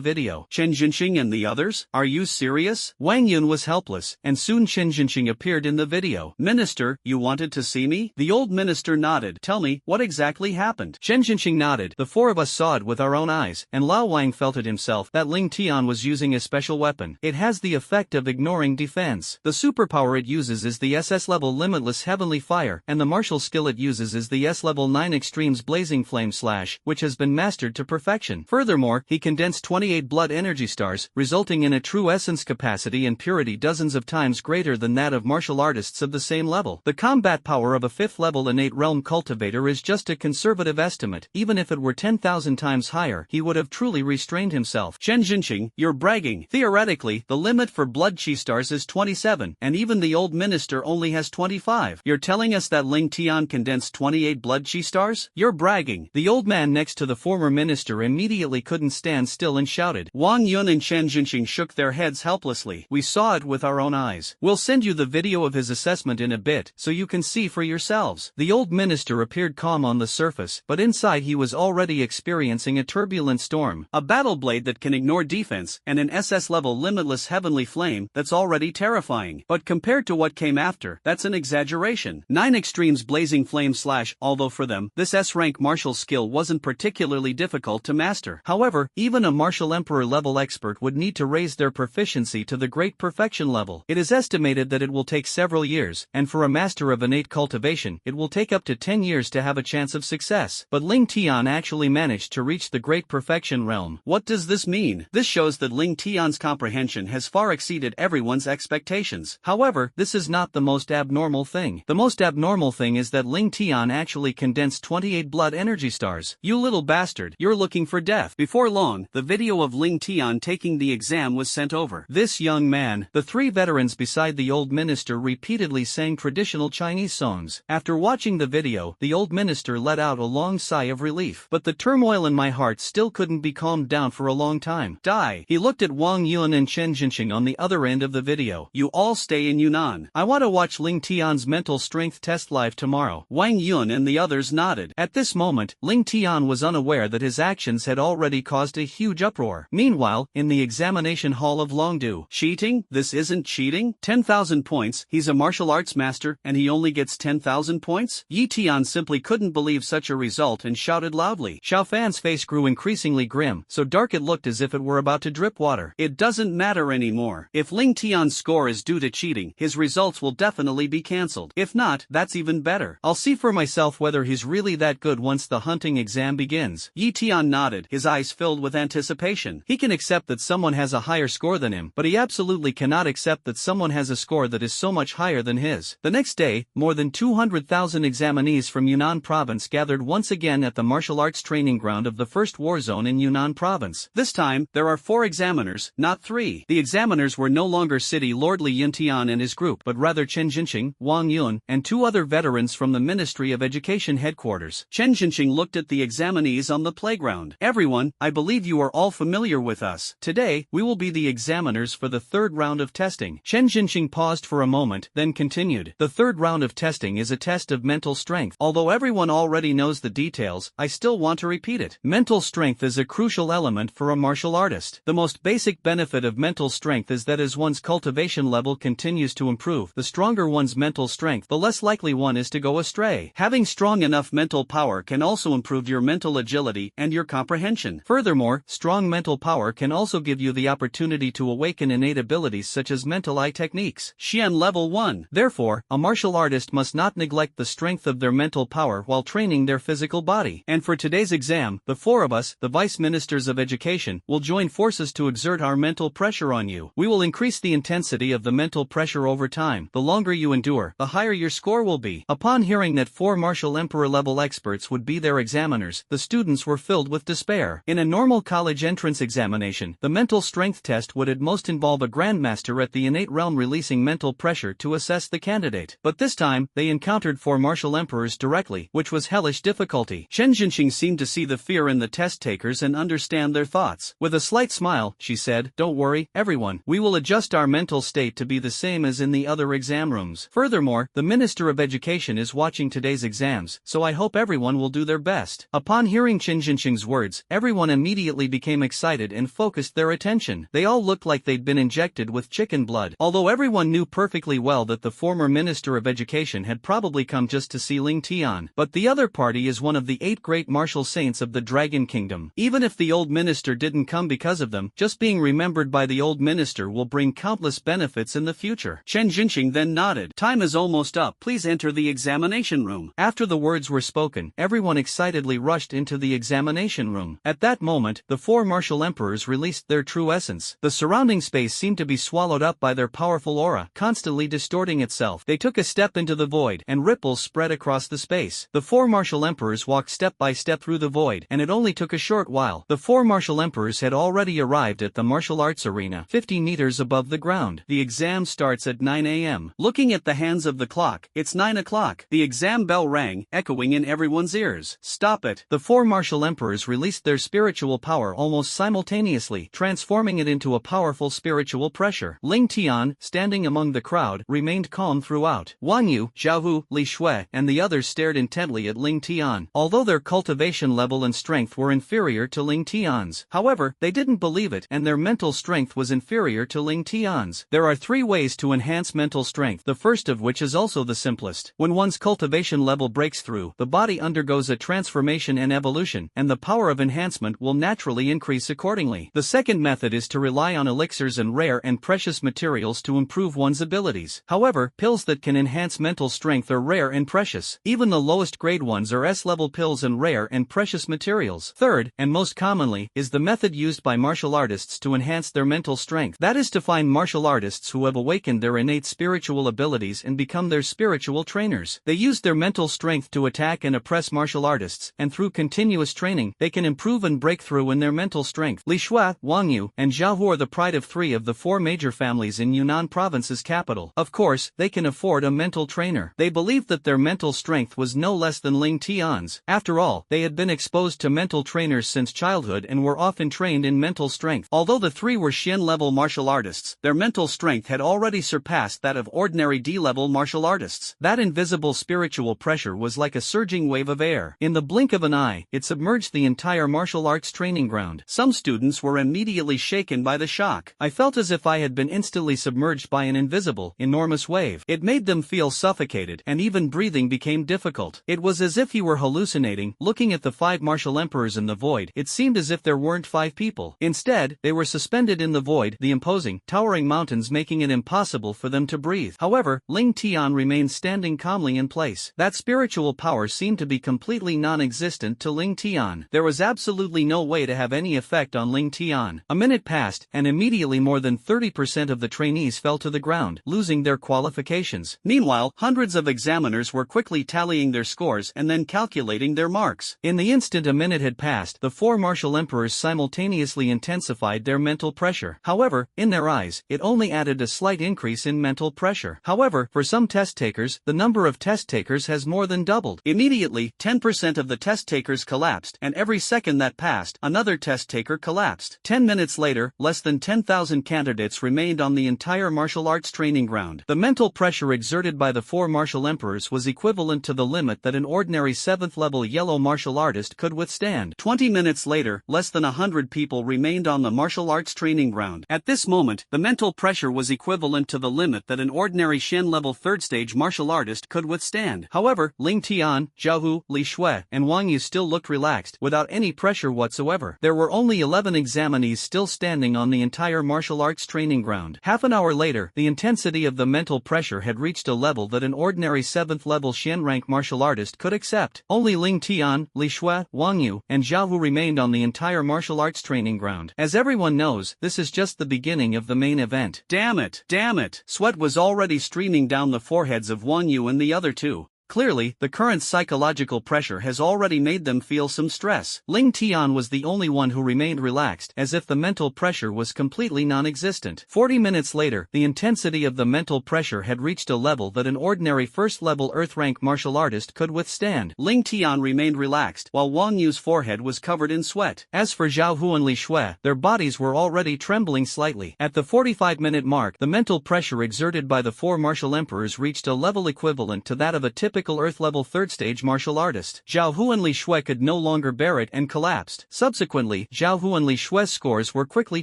video.
Chen Jinxing and the others? Are you serious?
Wang Yun was helpless, and soon Chen Jinxing appeared in the video.
Minister, you wanted to see me? The old minister nodded. Tell me, what exactly happened?
Chen Jinxing nodded. The four of us saw it with our own eyes, and Lao Wang felt it himself that Ling Tian was using a special weapon. It has the effect of ignoring defense. The superpower it uses is the SS level Limitless Heavenly Fire, and the martial skill it uses is the S level 9 Extremes Blazing Flame Slash, which has been mastered to perfection. Furthermore, he condensed 28 blood energy stars, resulting in a true essence capacity and purity dozens of times greater than that of martial artists of the same level. The combat power of a 5th level innate realm cultivator is just a conservative estimate. Even if it were 10,000 times higher, he would have truly restrained himself.
Chen Jinxing, you're bragging. Theoretically, the limit for blood chi stars is 27, and even the old minister only has 25. You're telling us that Ling Tian condensed 28 blood chi stars? You're bragging.
The old man next to the former minister immediately couldn't stand still and shouted.
Wang Yun and Chen Jinxing shook their heads helplessly.
We saw it with our own eyes. We'll send you the video of his assessment in a bit, so you can see for yourselves. The old minister appeared calm on the surface, but inside he was already experiencing a turbulent storm.
A battle blade that can ignore defense, and an SS level Limitless Heavenly Flame that's already terrifying. But compared to what came after, that's an exaggeration. 9 Extremes Blazing Flame Slash, although for them, this S-rank martial skill wasn't particularly difficult to master. However, even a martial emperor level expert would need to raise their proficiency to the great perfection level. It is estimated that it will take several years, and for a master of innate cultivation, it will take up to 10 years to have a chance of success. But Ling Tian actually managed to reach the great perfection realm. What does this mean? This shows that Ling Tian's comprehension has far exceeded everyone's expectations.
However, this is not the most abnormal thing. The most abnormal thing is that Ling Tian actually condensed 28 blood energy stars.
You little bastard, you're looking for death. Before long, the video of Ling Tian taking the exam was sent over.
This young man, the three veterans beside the old minister repeatedly sang traditional Chinese songs. After watching the video, the old minister let out a long sigh of relief. But the turmoil in my heart still couldn't be calmed down for a long time.
Die.
He looked at Wang Yun and Chen Jinxing on the other end of the video.
You all stay in Yunnan.
I want to watch Ling Tian's mental strength test live tomorrow.
Wang Yun and the others nodded.
At this moment, Ling Tian was unaware that his actions had already caused a huge uproar. Meanwhile, in the examination hall of Longdu.
Cheating? This isn't cheating? 10,000 points, he's a martial arts master, and he only gets 10,000 points? Yi Tian simply couldn't believe such a result and shouted loudly. Xiao Fan.
man's face grew increasingly grim, so dark it looked as if it were about to drip water.
It doesn't matter anymore. If Ling Tian's score is due to cheating, his results will definitely be cancelled. If not, that's even better.
I'll see for myself whether he's really that good once the hunting exam begins.
Yi Tian nodded, his eyes filled with anticipation.
He can accept that someone has a higher score than him, but he absolutely cannot accept that someone has a score that is so much higher than his. The next day, more than 200,000 examinees from Yunnan province gathered once again at the martial arts training ground of the first war zone in Yunnan province.
This time, there are 4 examiners, not 3. The examiners were no longer city lord Li Yintian and his group, but rather Chen Jinqing, Wang Yun, and 2 other veterans from the Ministry of Education headquarters. Chen Jinqing looked at the examinees on the playground. Everyone, I believe you are all familiar with us. Today, we will be the examiners for the 3rd round of testing.
Chen Jinqing paused for a moment, then continued. The 3rd round of testing is a test of mental strength.
Although everyone already knows the details, I still want to repeat it.
Mental strength is a crucial element for a martial artist. The most basic benefit of mental strength is that as one's cultivation level continues to improve, the stronger one's mental strength, the less likely one is to go astray.
Having strong enough mental power can also improve your mental agility and your comprehension.
Furthermore, strong mental power can also give you the opportunity to awaken innate abilities such as mental eye techniques.
Xian level 1.
Therefore, a martial artist must not neglect the strength of their mental power while training their physical body.
And for today's exam, the 4 of us, the Vice Ministers of Education, will join forces to exert our mental pressure on you.
We will increase the intensity of the mental pressure over time. The longer you endure, the higher your score will be. Upon hearing that 4 martial emperor level experts would be their examiners, the students were filled with despair. In a normal college entrance examination, the mental strength test would at most involve a grandmaster at the innate realm releasing mental pressure to assess the candidate. But this time, they encountered 4 martial emperors directly, which was hellish difficulty.
Chen Jinqing seemed to see the fear in the test takers and understand their thoughts.
With a slight smile, she said, "Don't worry, everyone. We will adjust our mental state to be the same as in the other exam rooms. Furthermore, the Minister of Education is watching today's exams, so I hope everyone will do their best." Upon hearing Chen Jinqing's words, everyone immediately became excited and focused their attention. They all looked like they'd been injected with chicken blood. Although everyone knew perfectly well that the former Minister of Education had probably come just to see Ling Tian, but the other party is one of the 8 great martial saints of the Dragon Kingdom. Even if the old minister didn't come because of them, just being remembered by the old minister will bring countless benefits in the future.
Chen Jinqing then nodded. Time is almost up. Please enter the examination room.
After the words were spoken, everyone excitedly rushed into the examination room. At that moment, the 4 martial emperors released their true essence. The surrounding space seemed to be swallowed up by their powerful aura, constantly distorting itself. They took a step into the void, and ripples spread across the space. The 4 martial emperors walked step by step through the void, and it only took a short while. The 4 martial emperors had already arrived at the martial arts arena, 50 meters above the ground.
The exam starts at 9 a.m. Looking at the hands of the clock, it's 9 o'clock. The exam bell rang, echoing in everyone's ears. Stop it.
The 4 martial emperors released their spiritual power almost simultaneously, transforming it into a powerful spiritual pressure. Ling Tian, standing among the crowd, remained calm throughout. Wang Yu, Zhao Hu, Li Shui, and the others stared intently at Ling Tian. Although their cultivation level and strength were inferior to Ling Tian's, however, they didn't believe it, and their mental strength was inferior to Ling Tian's. There are 3 ways to enhance mental strength, the first of which is also the simplest. When one's cultivation level breaks through, the body undergoes a transformation and evolution, and the power of enhancement will naturally increase accordingly. The second method is to rely on elixirs and rare and precious materials to improve one's abilities. However, pills that can enhance mental strength are rare and precious. Even the lowest grade ones are S-level pills and rare and precious materials. Third, and most commonly, is the method used by martial artists to enhance their mental strength. That is to find martial artists who have awakened their innate spiritual abilities and become their spiritual trainers. They use their mental strength to attack and oppress martial artists, and through continuous training, they can improve and break through in their mental strength. Li Shui, Wang Yu, and Zhao Hu are the pride of 3 of the 4 major families in Yunnan province's capital. Of course, they can afford a mental trainer. They believed that their mental strength was no less than Ling Tian's. After all, they had been exposed to mental trainers since childhood and were often trained in mental strength. Although the 3 were Xian-level martial artists, their mental strength had already surpassed that of ordinary D-level martial artists. That invisible spiritual pressure was like a surging wave of air. In the blink of an eye, it submerged the entire martial arts training ground.
Some students were immediately shaken by the shock.
I felt as if I had been instantly submerged by an invisible, enormous wave. It made them feel suffocated, and even breathing became difficult. It was as if you were hallucinating. Looking at the 5 martial
martial emperors in the void, it seemed as if there weren't 5 people. Instead, they were suspended in the void, the imposing, towering mountains making it impossible for them to breathe. However, Ling Tian remained standing calmly in place. That spiritual power seemed to be completely non-existent to Ling Tian. There was absolutely no way to have any effect on Ling Tian. A minute passed, and immediately more than 30% of the trainees fell to the ground, losing their qualifications. Meanwhile, hundreds of examiners were quickly tallying their scores and then calculating their marks. In the instant a minute had passed, the 4 martial emperors simultaneously intensified their mental pressure. However, in their eyes, it only added a slight increase in mental pressure. However, for some test takers, the number of test takers has more than doubled. Immediately, 10% of the test takers collapsed, and every second that passed, another test taker collapsed. 10 minutes later, less than 10,000 candidates remained on the entire martial arts training ground. The mental pressure exerted by the 4 martial emperors was equivalent to the limit that an ordinary 7th level yellow martial artist could withstand. 20 minutes later, less than 100 people remained on the martial arts training ground. At this moment, the mental pressure was equivalent to the limit that an ordinary Shen level 3rd stage martial artist could withstand. However, Ling Tian, Zhao Hu, Li Shui, and Wang Yu still looked relaxed, without any pressure whatsoever. There were only 11 examinees still standing on the entire martial arts training ground. Half an hour later, the intensity of the mental pressure had reached a level that an ordinary 7th level Shen rank martial artist could accept. Only Ling Tian, Li Shui, Wang Yu, and Zhao Hu remained on the entire martial arts training ground. As everyone knows, this is just the beginning of the main event. Damn it! Damn it! Sweat was already streaming down the foreheads of Wang Yu and the other 2. Clearly, the current psychological pressure has already made them feel some stress. Ling Tian was the only one who remained relaxed, as if the mental pressure was completely non-existent. 40 minutes later, the intensity of the mental pressure had reached a level that an ordinary 1st level Earth rank martial artist could withstand. Ling Tian remained relaxed, while Wang Yu's forehead was covered in sweat. As for Zhao Hu and Li Shui, their bodies were already trembling slightly. At the 45-minute mark, the mental pressure exerted by the 4 martial emperors reached a level equivalent to that of a typical Earth level 3rd stage martial artist. Zhao Hu and Li Shui could no longer bear it and collapsed. Subsequently, Zhao Hu and Li Shui's scores were quickly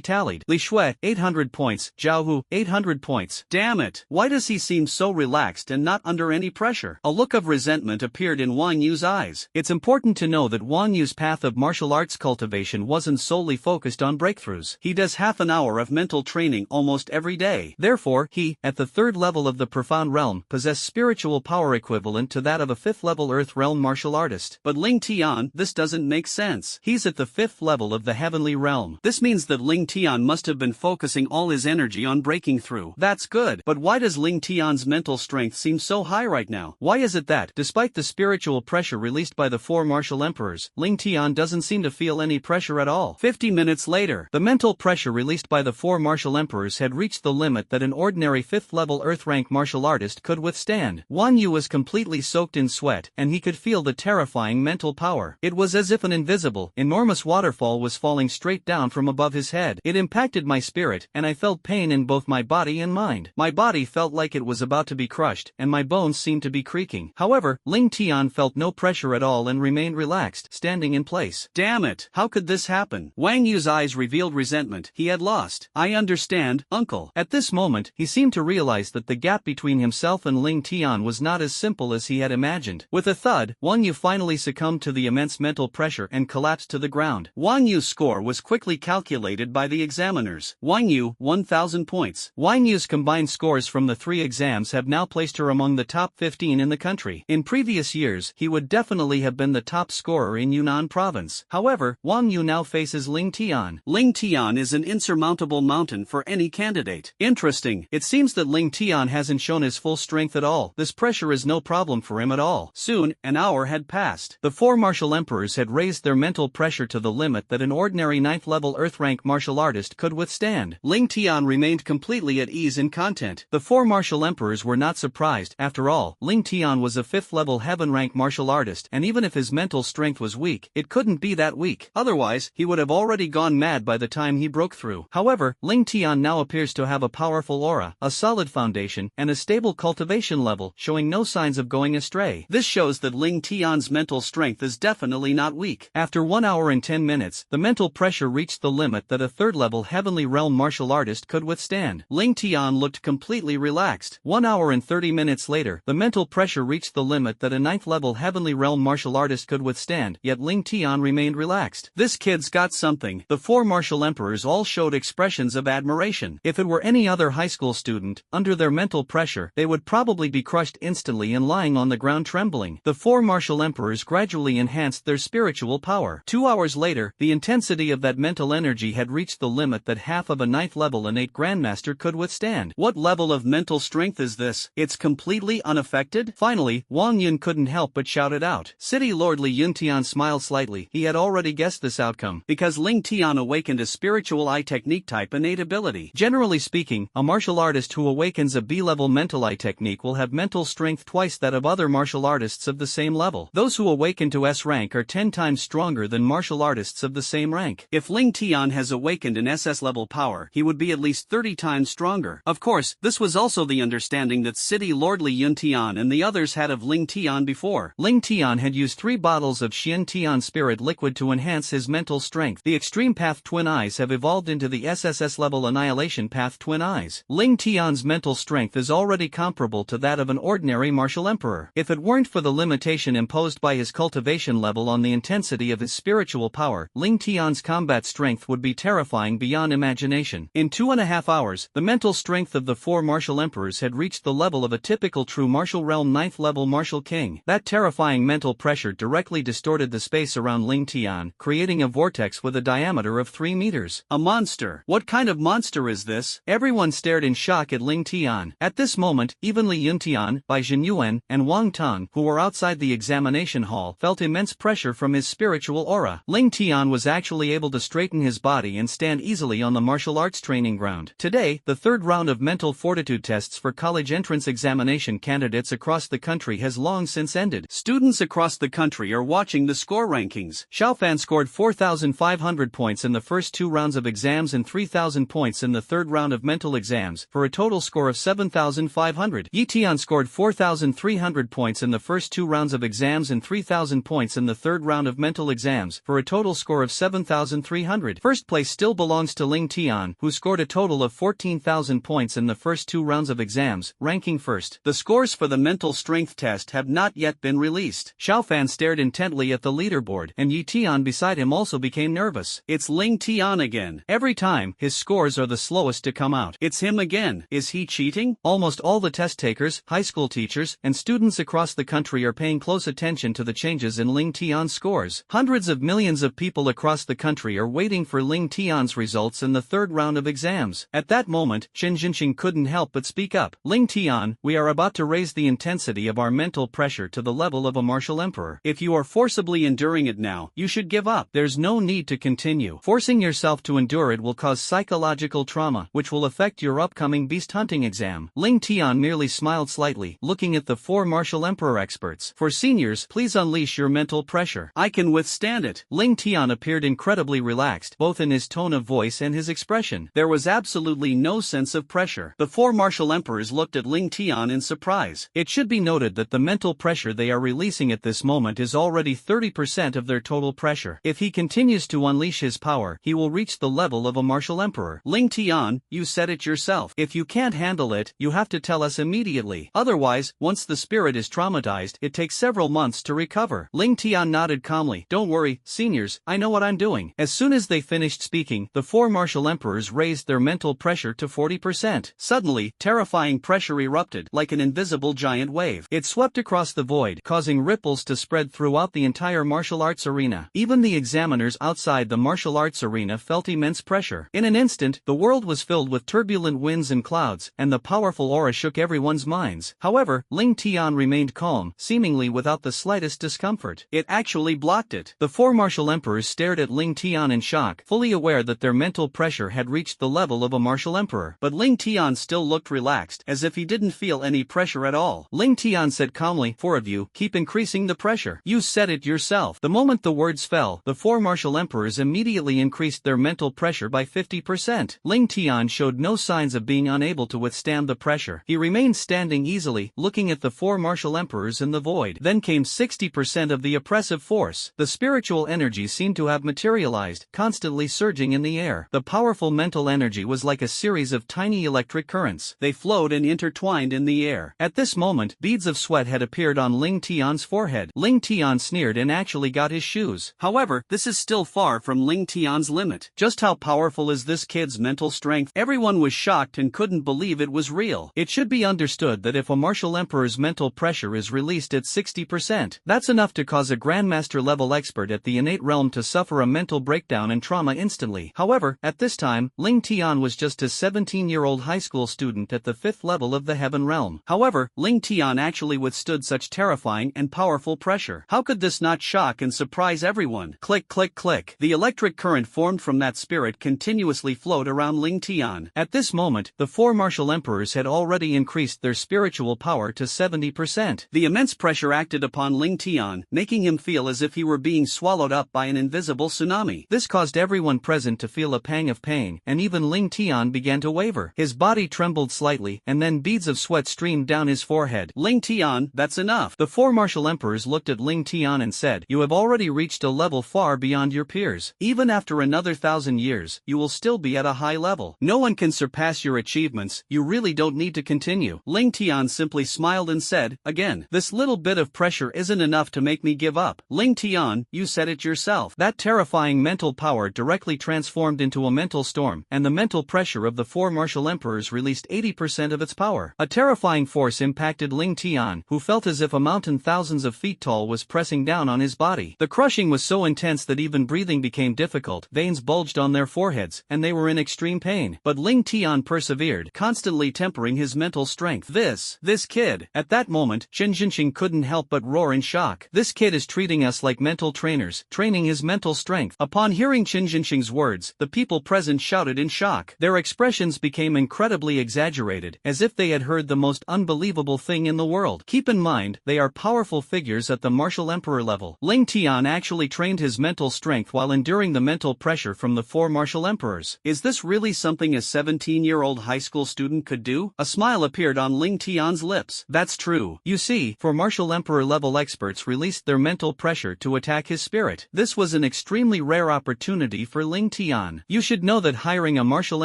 tallied. Li Shui, 800 points, Zhao Hu, 800 points. Damn it! Why does he seem so relaxed and not under any pressure? A look of resentment appeared in Wang Yu's eyes. It's important to know that Wang Yu's path of martial arts cultivation wasn't solely focused on breakthroughs. He does half an hour of mental training almost every day. Therefore, he, at the 3rd level of the profound realm, possessed spiritual power equivalent to that of a 5th level Earth realm martial artist. But Ling Tian, this doesn't make sense. He's at the 5th level of the heavenly realm. This means that Ling Tian must have been focusing all his energy on breaking through. That's good. But why does Ling Tian's mental strength seem so high right now? Why is it that, despite the spiritual pressure released by the 4 martial emperors, Ling Tian doesn't seem to feel any pressure at all? 50 minutes later, the mental pressure released by the 4 martial emperors had reached the limit that an ordinary 5th level Earth rank martial artist could withstand. Wang Yu was completely soaked in sweat, and he could feel the terrifying mental power. It was as if an invisible, enormous waterfall was falling straight down from above his head. It impacted my spirit, and I felt pain in both my body and mind. My body felt like it was about to be crushed, and my bones seemed to be creaking. However, Ling Tian felt no pressure at all and remained relaxed, standing in place. Damn it! How could this happen? Wang Yu's eyes revealed resentment. He had lost. I understand, uncle. At this moment, he seemed to realize that the gap between himself and Ling Tian was not as simple as he had imagined. With a thud, Wang Yu finally succumbed to the immense mental pressure and collapsed to the ground. Wang Yu's score was quickly calculated by the examiners. Wang Yu, 1,000 points. Wang Yu's combined scores from the 3 exams have now placed her among the top 15 in the country. In previous years, he would definitely have been the top scorer in Yunnan province. However, Wang Yu now faces Ling Tian. Ling Tian is an insurmountable mountain for any candidate. Interesting. It seems that Ling Tian hasn't shown his full strength at all. This pressure is no problem for him at all. Soon, an hour had passed. The 4 martial emperors had raised their mental pressure to the limit that an ordinary 9th level Earth rank martial artist could withstand. Ling Tian remained completely at ease in content. The 4 martial emperors were not surprised. After all, Ling Tian was a 5th level heaven rank martial artist, and even if his mental strength was weak, it couldn't be that weak. Otherwise, he would have already gone mad by the time he broke through. However, Ling Tian now appears to have a powerful aura, a solid foundation, and a stable cultivation level, showing no signs of going going astray. This shows that Ling Tian's mental strength is definitely not weak. After 1 hour and 10 minutes, the mental pressure reached the limit that a third-level Heavenly Realm martial artist could withstand. Ling Tian looked completely relaxed. 1 hour and 30 minutes later, the mental pressure reached the limit that a 9th-level Heavenly Realm martial artist could withstand, yet Ling Tian remained relaxed. This kid's got something. The 4 martial emperors all showed expressions of admiration. If it were any other high school student, under their mental pressure, they would probably be crushed instantly and lying on the ground trembling. The 4 martial emperors gradually enhanced their spiritual power. 2 hours later, the intensity of that mental energy had reached the limit that half of a 9th-level innate grandmaster could withstand. What level of mental strength is this? It's completely unaffected? Finally, Wang Yun couldn't help but shout it out. City Lord Li Yuntian smiled slightly. He had already guessed this outcome, because Ling Tian awakened a spiritual eye technique type innate ability. Generally speaking, a martial artist who awakens a B-level mental eye technique will have mental strength twice that of other martial artists of the same level. Those who awaken to S rank are 10 times stronger than martial artists of the same rank. If Ling Tian has awakened an SS level power, he would be at least 30 times stronger. Of course, this was also the understanding that City Lord Li Yuntian and the others had of Ling Tian before. Ling Tian had used 3 bottles of Xian Tian spirit liquid to enhance his mental strength. The Extreme Path Twin Eyes have evolved into the SSS level Annihilation Path Twin Eyes. Ling Tian's mental strength is already comparable to that of an ordinary martial emperor. If it weren't for the limitation imposed by his cultivation level on the intensity of his spiritual power, Ling Tian's combat strength would be terrifying beyond imagination. In 2.5 hours, the mental strength of the 4 martial emperors had reached the level of a typical true martial realm 9th level martial king. That terrifying mental pressure directly distorted the space around Ling Tian, creating a vortex with a diameter of 3 meters. A monster. What kind of monster is this? Everyone stared in shock at Ling Tian. At this moment, even Li Yuntian, Bai Jinyuan, and Wang Tong, who were outside the examination hall, felt immense pressure from his spiritual aura. Ling Tian was actually able to straighten his body and stand easily on the martial arts training ground. Today, the 3rd round of mental fortitude tests for college entrance examination candidates across the country has long since ended. Students across the country are watching the score rankings. Xiaofan scored 4,500 points in the first 2 rounds of exams and 3,000 points in the 3rd round of mental exams, for a total score of 7,500. Yi Tian scored 4,300 points in the first 2 rounds of exams and 3,000 points in the 3rd round of mental exams, for a total score of 7,300. First place still belongs to Ling Tian, who scored a total of 14,000 points in the first 2 rounds of exams, ranking first. The scores for the mental strength test have not yet been released. Xiaofan stared intently at the leaderboard, and Yi Tian beside him also became nervous. It's Ling Tian again. Every time, his scores are the slowest to come out. It's him again. Is he cheating? Almost all the test takers, high school teachers, and students across the country are paying close attention to the changes in Ling Tian's scores. Hundreds of millions of people across the country are waiting for Ling Tian's results in the 3rd round of exams. At that moment, Chen Jinxing couldn't help but speak up. Ling Tian, we are about to raise the intensity of our mental pressure to the level of a martial emperor. If you are forcibly enduring it now, you should give up. There's no need to continue. Forcing yourself to endure it will cause psychological trauma, which will affect your upcoming beast hunting exam. Ling Tian merely smiled slightly, looking at the 4 martial emperor experts. For seniors, please unleash your mental pressure. I can withstand it. Ling Tian appeared incredibly relaxed, both in his tone of voice and his expression. There was absolutely no sense of pressure. The 4 martial emperors looked at Ling Tian in surprise. It should be noted that the mental pressure they are releasing at this moment is already 30% of their total pressure. If he continues to unleash his power, he will reach the level of a martial emperor. Ling Tian, you said it yourself. If you can't handle it, you have to tell us immediately. Otherwise, once the spirit is traumatized, it takes several months to recover. Ling Tian nodded calmly. Don't worry, seniors, I know what I'm doing. As soon as they finished speaking, the 4 martial emperors raised their mental pressure to 40%. Suddenly, terrifying pressure erupted, like an invisible giant wave. It swept across the void, causing ripples to spread throughout the entire martial arts arena. Even the examiners outside the martial arts arena felt immense pressure. In an instant, the world was filled with turbulent winds and clouds, and the powerful aura shook everyone's minds. However, Ling Tian remained calm, seemingly without the slightest discomfort. It actually blocked it. The 4 martial emperors stared at Ling Tian in shock, fully aware that their mental pressure had reached the level of a martial emperor. But Ling Tian still looked relaxed, as if he didn't feel any pressure at all. Ling Tian said calmly, 4 of you, keep increasing the pressure. You said it yourself. The moment the words fell, the 4 martial emperors immediately increased their mental pressure by 50%. Ling Tian showed no signs of being unable to withstand the pressure. He remained standing easily, looking at the 4
four martial emperors in the void. Then came 60% of the oppressive force. The spiritual energy seemed to have materialized, constantly surging in the air. The powerful mental energy was like a series of tiny electric currents. They flowed and intertwined in the air. At this moment, beads of sweat had appeared on Ling Tian's forehead. Ling Tian sneered and actually got his shoes.
However, this is still far from Ling Tian's limit. Just how powerful is this kid's mental strength? Everyone was shocked and couldn't believe it was real.
It should be understood that if a martial emperor's mental pressure is released at 60%, that's enough to cause a grandmaster-level expert at the innate realm to suffer a mental breakdown and trauma instantly. However, at this time, Ling Tian was just a 17-year-old high school student at the 5th level of the heaven realm.
However, Ling Tian actually withstood such terrifying and powerful pressure. How could this not shock and surprise everyone? Click, click, click. The electric current formed from that spirit continuously flowed around Ling Tian.
At this moment, the four martial emperors had already increased their spiritual power to 70%.
The immense pressure acted upon Ling Tian, making him feel as if he were being swallowed up by an invisible tsunami.
This caused everyone present to feel a pang of pain, and even Ling Tian began to waver. His body trembled slightly, and then beads of sweat streamed down his forehead.
Ling Tian, that's enough.
The four martial emperors looked at Ling Tian and said, "You have already reached a level far beyond your peers. Even after another 1,000 years, you will still be at a high level. No one can surpass your achievements, you really don't need to continue."
Ling Tian simply smiled and said, "Again, this little bit of pressure isn't enough to make me give up." Ling Tian, you said it yourself.
That terrifying mental power directly transformed into a mental storm, and the mental pressure of the four martial emperors released 80% of its power. A terrifying force impacted Ling Tian, who felt as if a mountain thousands of feet tall was pressing down on his body. The crushing was so intense that even breathing became difficult, veins bulged on their foreheads, and they were in extreme pain. But Ling Tian persevered, constantly tempering his mental strength. This kid. At that moment, Chen Jinxing couldn't help but roar in shock. "This kid is treating us like mental trainers, training his mental strength." Upon hearing Chen Jinxing's words, the people present shouted in shock. Their expressions became incredibly exaggerated, as if they had heard the most unbelievable thing in the world. Keep in mind, they are powerful figures at the martial emperor level. Ling Tian actually trained his mental strength while enduring the mental pressure from the four martial emperors.
Is this really something a 17-year-old high school student could do? A smile appeared on Ling Tian's lips. That's true.
You see, four martial emperor level experts released their mental pressure to attack his spirit. This was an extremely rare opportunity for Ling Tian. You should know that hiring a martial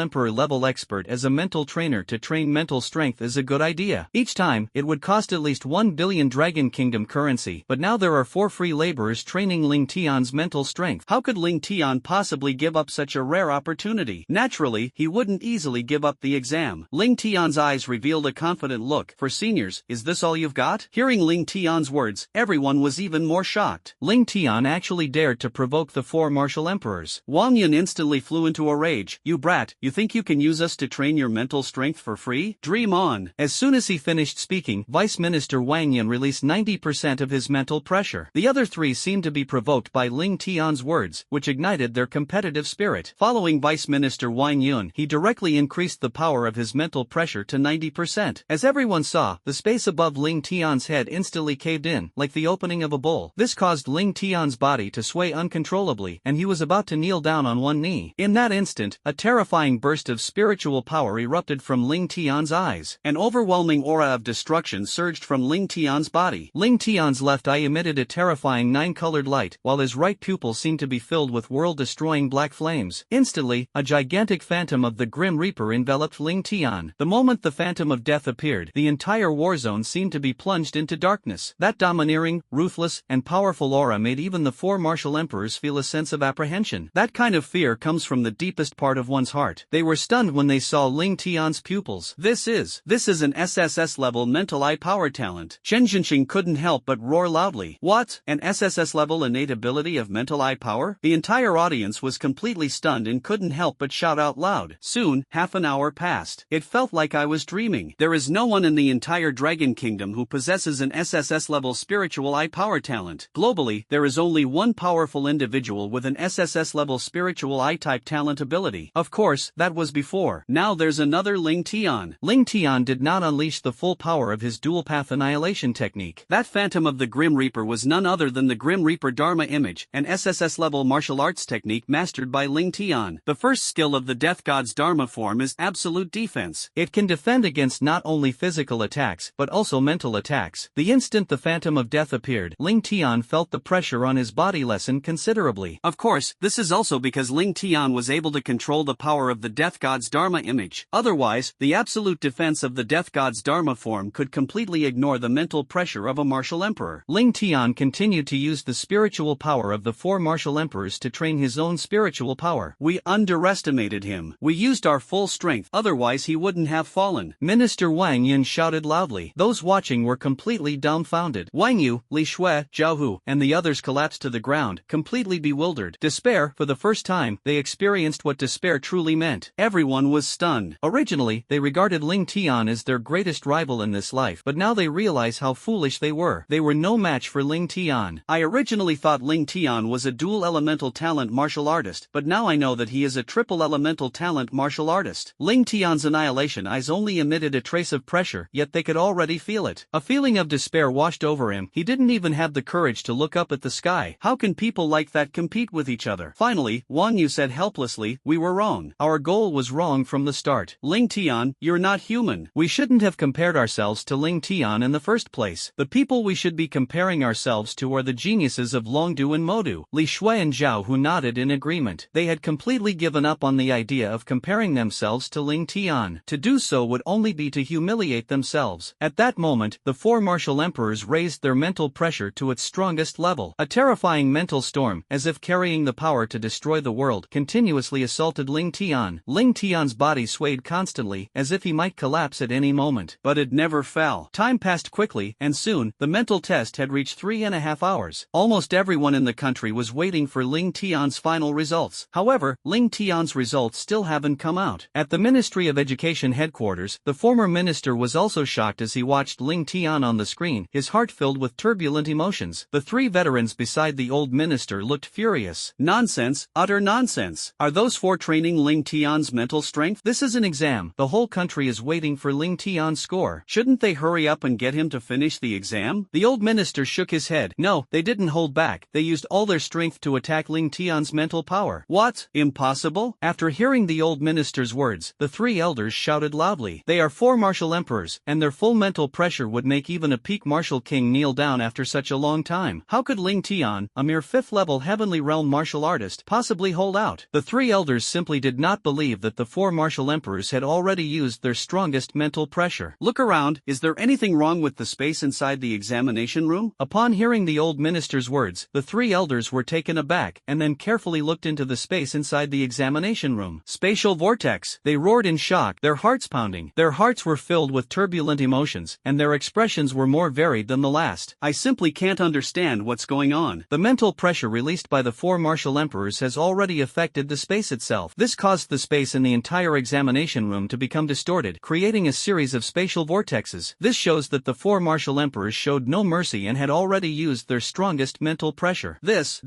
emperor level expert as a mental trainer to train mental strength is a good idea. Each time, it would cost at least 1 billion Dragon Kingdom currency, but now there are 4 free laborers training Ling Tian's mental strength.
How could Ling Tian possibly give up such a rare opportunity? Naturally, he wouldn't easily give up the exam. Ling Tian's eyes revealed a confident look. "For seniors, is this all you've got?" Hearing Ling Tian's words, everyone was even more shocked.
Ling Tian actually dared to provoke the four martial emperors.
Wang Yun instantly flew into a rage. "You brat, you think you can use us to train your mental strength for free? Dream on."
As soon as he finished speaking, Vice Minister Wang Yun released 90% of his mental pressure. The other three seemed to be provoked by Ling Tian's words, which ignited their competitive spirit.
Following Vice Minister Wang Yun,
he directly increased the power of his mental pressure to 90%. As everyone saw, the space above Ling Tian's head instantly caved in, like the opening of a bowl. This caused Ling Tian's body to sway uncontrollably, and he was about to kneel down on one knee. In that instant, a terrifying burst of spiritual power erupted from Ling Tian's eyes.
An overwhelming aura of destruction surged from Ling Tian's body.
Ling Tian's left eye emitted a terrifying 9-colored light, while his right pupil seemed to be filled with world-destroying black flames. Instantly, a gigantic phantom of the Grim Reaper enveloped Ling Tian. The moment the phantom of death appeared, the entire war zone seemed to be plunged into darkness. That domineering, ruthless, and powerful aura made even the four martial emperors feel a sense of apprehension. That kind of fear comes from the deepest part of one's heart. They were stunned when they saw Ling Tian's pupils.
This is an SSS level mental eye power talent. Chen Jinxing couldn't help but roar loudly. What? An SSS level innate ability of mental eye power? The entire audience was completely stunned and couldn't help but shout out loud. Soon, half an hour passed. It felt like I was dreaming. There is no one in the entire Dragon Kingdom who possesses an SSS level spiritual eye power talent. Globally, there is only one powerful individual with an SSS level spiritual eye type talent ability. Of course, that was before. Now there's another Ling Tian.
Ling Tian did not unleash the full power of his dual path annihilation technique.
That phantom of the Grim Reaper was none other than the Grim Reaper Dharma image, an SSS level martial arts technique mastered by Ling Tian. The first skill of the Death God's Dharma form is absolute defense.
It can defend against not only physical attacks but also also mental attacks. The instant the Phantom of Death appeared, Ling Tian felt the pressure on his body lessen considerably.
Of course, this is also because Ling Tian was able to control the power of the Death God's Dharma image. Otherwise, the absolute defense of the Death God's Dharma form could completely ignore the mental pressure of a martial emperor.
Ling Tian continued to use the spiritual power of the 4 martial emperors to train his own spiritual power.
We underestimated him. We used our full strength, otherwise he wouldn't have fallen.
Minister Wang Yun shouted loudly. Those watching were completely dumbfounded. Wang Yu, Li Shui, Zhao Hu, and the others collapsed to the ground, completely bewildered. Despair, for the first time, they experienced what despair truly meant.
Everyone was stunned.
Originally, they regarded Ling Tian as their greatest rival in this life, but now they realize how foolish they were. They were no match for Ling Tian.
I originally thought Ling Tian was a dual elemental talent martial artist, but now I know that he is a triple elemental talent martial artist. Ling Tian's annihilation eyes only emitted a trace of pressure, yet they could already feel it. A feeling of despair washed over him. He didn't even have the courage to look up at the sky. How can people like that compete with each other? Finally, Wang Yu said helplessly, we were wrong.
Our goal was wrong from the start.
Ling Tian, you're not human.
We shouldn't have compared ourselves to Ling Tian in the first place. The people we should be comparing ourselves to are the geniuses of Longdu and Modu. Li Shui and Zhao Hu nodded in agreement. They had completely given up on the idea of comparing themselves to Ling Tian. To do so would only be to humiliate themselves. At that moment, the 4 martial emperors raised their mental pressure to its strongest level. A terrifying mental storm, as if carrying the power to destroy the world, continuously assaulted Ling Tian. Ling Tian's body swayed constantly, as if he might collapse at any moment.
But it never fell. Time passed quickly, and soon, the mental test had reached 3.5 hours. Almost everyone in the country was waiting for Ling Tian's final results. However, Ling Tian's results still haven't come out. At the Ministry of Education headquarters, the former minister was also shocked as he watched Ling Tian on the screen, his heart filled with turbulent emotions. The 3 veterans beside the old minister looked furious. Nonsense, utter nonsense. Are those 4 training Ling Tian's mental strength?
This is an exam. The whole country is waiting for Ling Tian's score.
Shouldn't they hurry up and get him to finish the exam?
The old minister shook his head. No, they didn't hold back. They used all their strength to attack Ling Tian's mental power.
What? Impossible?
After hearing the old minister's words, the 3 elders shouted loudly. They are 4 martial emperors, and their full mental pressure would make even a peak martial king kneel down after such a long time. How could Ling Tian, a mere 5th-level heavenly realm martial artist, possibly hold out? The 3 elders simply did not believe that the 4 martial emperors had already used their strongest mental pressure.
Look around, is there anything wrong with the space inside the examination room?
Upon hearing the old minister's words, the 3 elders were taken aback, and then carefully looked into the space inside the examination room.
Spatial vortex.
They roared in shock, their hearts pounding. Their hearts were filled with turbulent emotions, and their expressions were more varied than the last.
I simply can't understand what's going on.
The mental pressure released by the 4 martial emperors has already affected the space itself. This caused the space in the entire examination room to become distorted, creating a series of spatial vortexes. This shows that the 4 martial emperors showed no mercy and had already used their strongest mental pressure.
This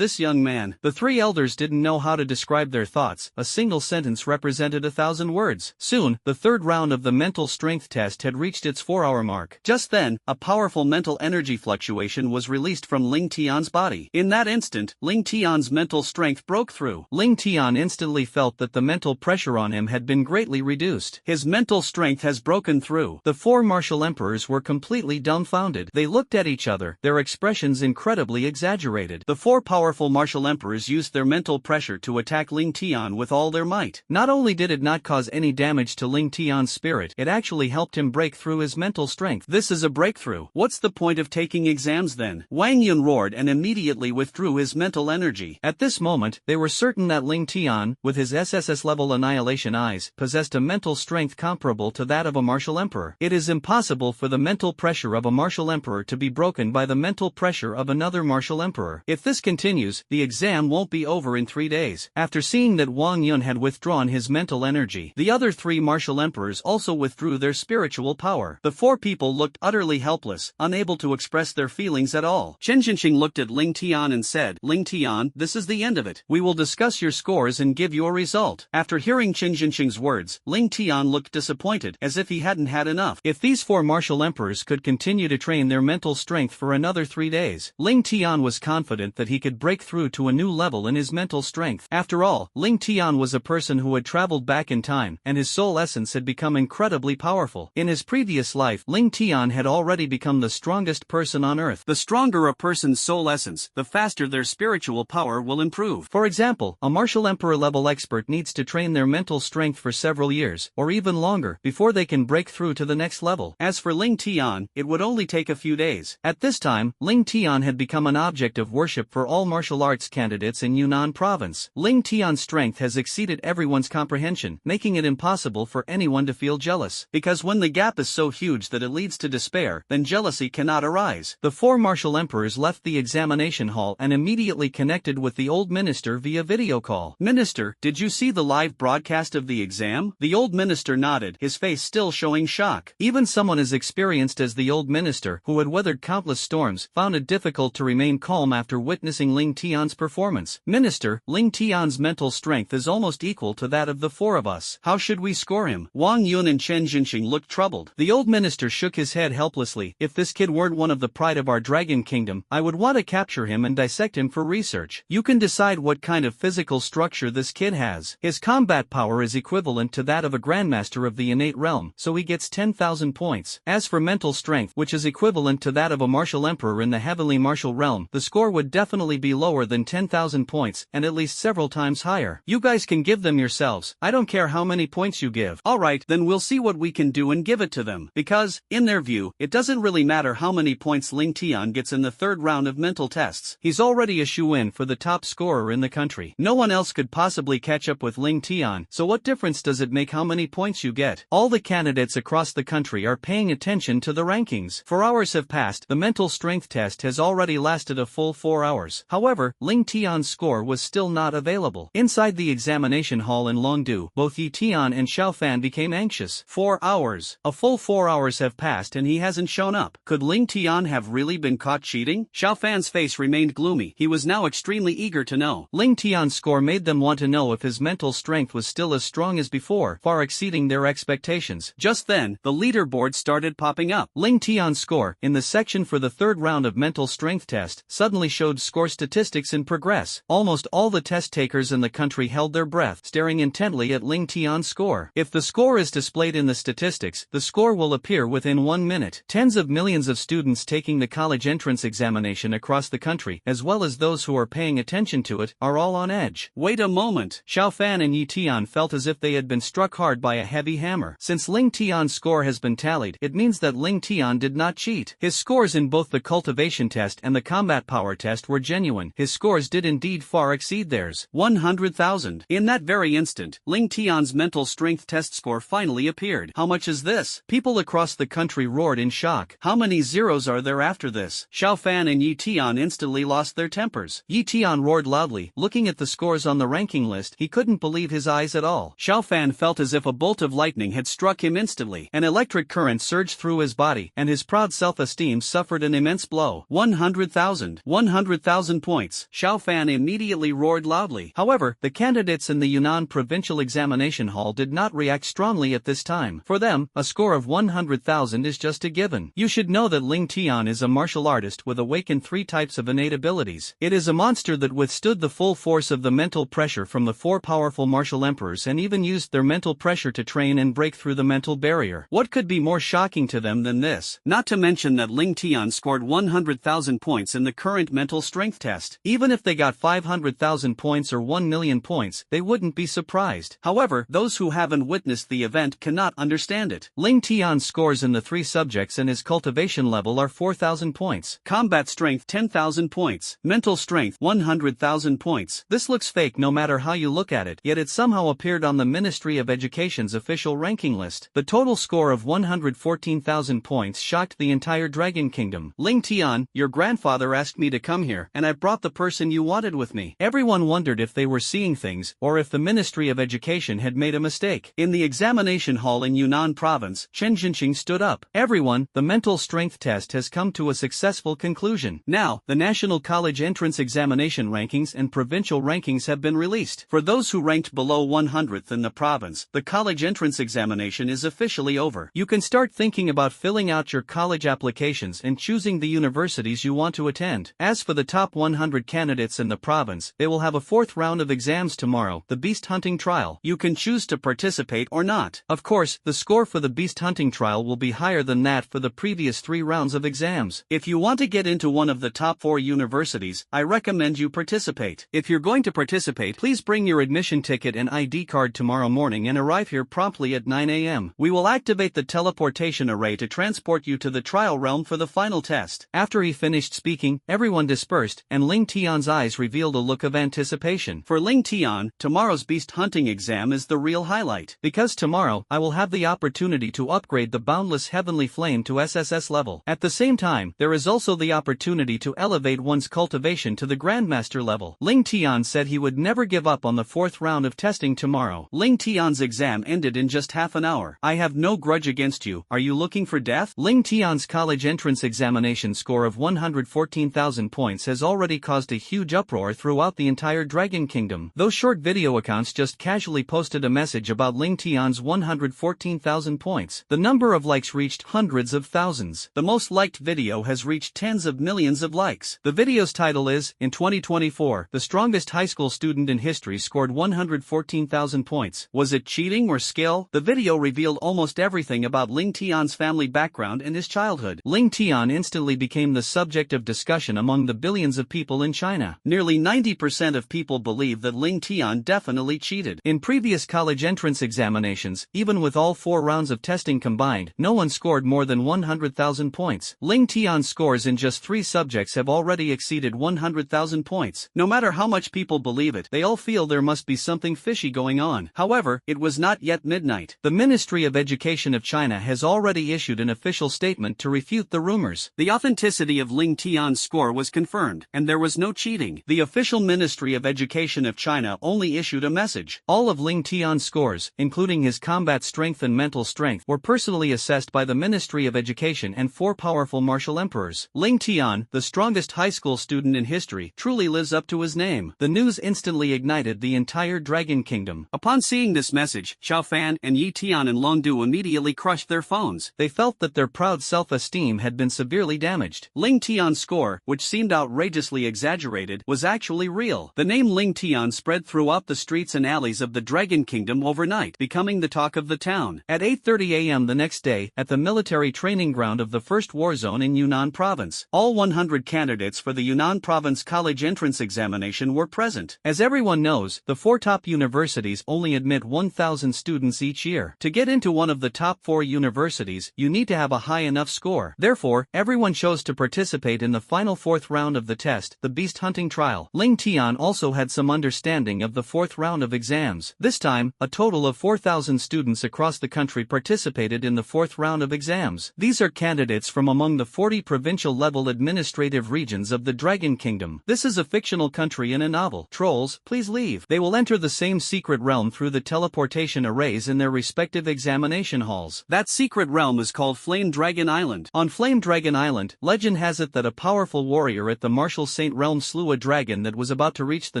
young man.
The 3 elders didn't know how to describe their thoughts. A single sentence represented 1,000 words. Soon, the 3rd round of the mental strength test had reached its 4-hour mark.
Just then, a powerful mental energy fluctuation was released from Ling Tian's body. In that instant, Ling Tian's mental strength broke through.
Ling Tian instantly felt that the mental pressure on him had been greatly reduced.
His mental strength has broken through.
The 4 martial emperors were completely dumbfounded. They looked at each other, their expressions incredibly exaggerated.
The 4 powerful martial emperors used their mental pressure to attack Ling Tian with all their might.
Not only did it not cause any damage to Ling Tian's spirit, it actually helped him break through his mental strength.
This is a breakthrough. What's the point of taking exams then? Wang Yun roared and immediately withdrew his mental energy.
At this moment, they were certain that Ling Tian, with his SSS level annihilation eyes, possessed a mental strength comparable to that of a martial emperor. It is impossible for the mental pressure of a martial emperor to be broken by the mental pressure of another martial emperor. If this continues, the exam won't be over in 3 days. After seeing that Wang Yun had withdrawn his mental energy, the other 3 martial emperors also withdrew their spiritual power. The 4 people looked utterly helpless, unable to express their feelings at all.
Chen Jinxing looked at Ling Tian and said, Ling Tian, this is the end of it. We will discuss your scores and give you a result. After hearing Chen Jinxing's words, Ling Tian looked disappointed, as if he hadn't had enough.
If these 4 martial emperors could continue to train their mental strength for another 3 days, Ling Tian was confident that he could break through to a new level in his mental strength. After all, Ling Tian was a person who had traveled back in time, and his soul essence had become incredibly powerful. In his previous life, life, Ling Tian had already become the strongest person on earth.
The stronger a person's soul essence, the faster their spiritual power will improve.
For example, a martial emperor-level expert needs to train their mental strength for several years, or even longer, before they can break through to the next level.
As for Ling Tian, it would only take a few days.
At this time, Ling Tian had become an object of worship for all martial arts candidates in Yunnan province. Ling Tian's strength has exceeded everyone's comprehension, making it impossible for anyone to feel jealous.
Because when the gap is so huge that it leads to despair, then jealousy cannot arise.
The four martial emperors left the examination hall and immediately connected with the old minister via video call.
"Minister, did you see the live broadcast of the exam?" The old minister nodded, his face still showing shock.
Even someone as experienced as the old minister, who had weathered countless storms, found it difficult to remain calm after witnessing Ling Tian's performance. "Minister, Ling Tian's mental strength is almost equal to that of the four of us.
How should we score him?" Wang Yun and Chen Jinxing looked troubled.
The old minister shook his head helplessly. "If this kid weren't one of the pride of our dragon kingdom, I would want to capture him and dissect him for research. You can decide what kind of physical structure this kid has. His combat power is equivalent to that of a grandmaster of the innate realm, so he gets 10,000 points. As for mental strength, which is equivalent to that of a martial emperor in the heavenly martial realm, the score would definitely be lower than 10,000 points, and at least several times higher. You guys can give them yourselves. I don't care how many points you give."
"Alright, then we'll see what we can do and give it to them." Because, in their view, it doesn't really matter how many points Ling Tian gets in the third round of mental tests.
He's already a shoe-in for the top scorer in the country. No one else could possibly catch up with Ling Tian, so what difference does it make how many points you get? All the candidates across the country are paying attention to the rankings. 4 hours have passed. The mental strength test has already lasted a full 4 hours. However, Ling Tian's score was still not available. Inside the examination hall in Longdu, both Yi Tian and Xiao Fan became anxious.
4 hours. A full 4 hours have passed and he hasn't shown up. Could Ling Tian have really been caught cheating? Xiao Fan's face remained gloomy. He was now extremely eager to know.
Ling Tian's score made them want to know if his mental strength was still as strong as before, far exceeding their expectations.
Just then, the leaderboard started popping up.
Ling Tian's score, in the section for the third round of mental strength test, suddenly showed score statistics in progress. Almost all the test takers in the country held their breath, staring intently at Ling Tian's score. If the score is displayed in the statistics, the score will appear within 1 minute. Tens of millions of students taking the college entrance examination across the country, as well as those who are paying attention to it, are all on edge.
Wait a moment.
Xiao Fan and Yi Tian felt as if they had been struck hard by a heavy hammer. Since Ling Tian's score has been tallied, it means that Ling Tian did not cheat. His scores in both the cultivation test and the combat power test were genuine. His scores did indeed far exceed theirs.
100,000. In that very instant, Ling Tian's mental strength test score finally appeared. How much is this?
People across the country roared in shock.
How many zeros are there after this? Xiao Fan and Yi Tian instantly lost their tempers.
Yi Tian roared loudly. Looking at the scores on the ranking list, he couldn't believe his eyes at all.
Xiao Fan felt as if a bolt of lightning had struck him instantly.
An electric current surged through his body, and his proud self-esteem suffered an immense blow.
100,000. 100,000 points. Xiao Fan immediately roared loudly.
However, the candidates in the Yunnan Provincial Examination Hall did not react strongly at this time. For them, a score of 100,000 is just a given. You should know that Ling Tian is a martial artist with awakened 3 types of innate abilities. It is a monster that withstood the full force of the mental pressure from the 4 powerful martial emperors and even used their mental pressure to train and break through the mental barrier. What could be more shocking to them than this?
Not to mention that Ling Tian scored 100,000 points in the current mental strength test.
Even if they got 500,000 points or 1 million points, they wouldn't be surprised.
However, those who haven't witnessed the event cannot understand it.
Ling Tian's scores in the 3 subjects and his cultivation level are 4,000 points.
Combat strength 10,000 points. Mental strength 100,000 points.
This looks fake no matter how you look at it, yet it somehow appeared on the Ministry of Education's official ranking list. The total score of 114,000 points shocked the entire Dragon Kingdom.
Ling Tian, your grandfather asked me to come here, and I brought the person you wanted with me.
Everyone wondered if they were seeing things, or if the Ministry of Education had made a mistake.
In the examination hall in Yunnan province,
Chen Jinxing stood up. Everyone, the mental strength test has come to a successful conclusion. Now, the National College Entrance Examination rankings and provincial rankings have been released.
For those who ranked below 100th in the province, the college entrance examination is officially over.
You can start thinking about filling out your college applications and choosing the universities you want to attend. As for the top 100 candidates in the province, they will have a 4th round of exams tomorrow, the beast hunting trial.
You can choose to participate or not.
Of course, the score for the beast hunting trial trial will be higher than that for the previous 3 rounds of exams.
If you want to get into one of the top 4 universities, I recommend you participate.
If you're going to participate, please bring your admission ticket and ID card tomorrow morning and arrive here promptly at 9 a.m.
We will activate the teleportation array to transport you to the trial realm for the final test.
After he finished speaking, everyone dispersed, and Ling Tian's eyes revealed a look of anticipation.
For Ling Tian, tomorrow's beast hunting exam is the real highlight.
Because tomorrow, I will have the opportunity to upgrade the boundless heavenly flame to SSS level. At the same time, there is also the opportunity to elevate one's cultivation to the Grandmaster level. Ling Tian said he would never give up on the 4th round of testing tomorrow.
Ling Tian's exam ended in just half an hour. I have no grudge against you. Are you looking for death?
Ling Tian's college entrance examination score of 114,000 points has already caused a huge uproar throughout the entire Dragon Kingdom. Those short video accounts just casually posted a message about Ling Tian's 114,000 points. The number of likes reached hundreds of thousands.
The most liked video has reached tens of millions of likes.
The video's title is, in 2024, the strongest high school student in history scored 114,000 points.
Was it cheating or skill? The video revealed almost everything about Ling Tian's family background and his childhood.
Ling Tian instantly became the subject of discussion among the billions of people in China.
Nearly 90% of people believe that Ling Tian definitely cheated.
In previous college entrance examinations, even with all 4 rounds of testing combined, no one scored more than 100,000 points. Ling Tian's scores in just 3 subjects have already exceeded 100,000 points.
No matter how much people believe it, they all feel there must be something fishy going on. However, it was not yet midnight.
The Ministry of Education of China has already issued an official statement to refute the rumors.
The authenticity of Ling Tian's score was confirmed, and there was no cheating. The official Ministry of Education of China only issued a message.
All of Ling Tian's scores, including his combat strength and mental strength, were personally assessed by the Ministry of Education and 4 powerful martial emperors. Ling Tian, the strongest high school student in history, truly lives up to his name. The news instantly ignited the entire Dragon Kingdom.
Upon seeing this message, Xiao Fan and Yi Tian and Long Du immediately crushed their phones.
They felt that their proud self-esteem had been severely damaged.
Ling Tian's score, which seemed outrageously exaggerated, was actually real. The name Ling Tian spread throughout the streets and alleys of the Dragon Kingdom overnight, becoming the talk of the town.
At 8:30 a.m. the next day, at the military training ground of the 1st War Zone in Yunnan Province,
all 100 candidates for the Yunnan Province college entrance examination were present.
As everyone knows, the 4 top universities only admit 1,000 students each year. To get into one of the top 4 universities, you need to have a high enough score. Therefore, everyone chose to participate in the final 4th round of the test, the beast hunting trial. Ling Tian also had some understanding of the 4th round of exams. This time, a total of 4,000 students across the country participated in the 4th round of exams. These are candidates from among the 40 provincial-level administrative regions of the Dragon Kingdom. This is a fictional country in a novel. Trolls, please leave. They will enter the same secret realm through the teleportation arrays in their respective examination halls.
That secret realm is called Flame Dragon Island.
On Flame Dragon Island, legend has it that a powerful warrior at the Martial Saint realm slew a dragon that was about to reach the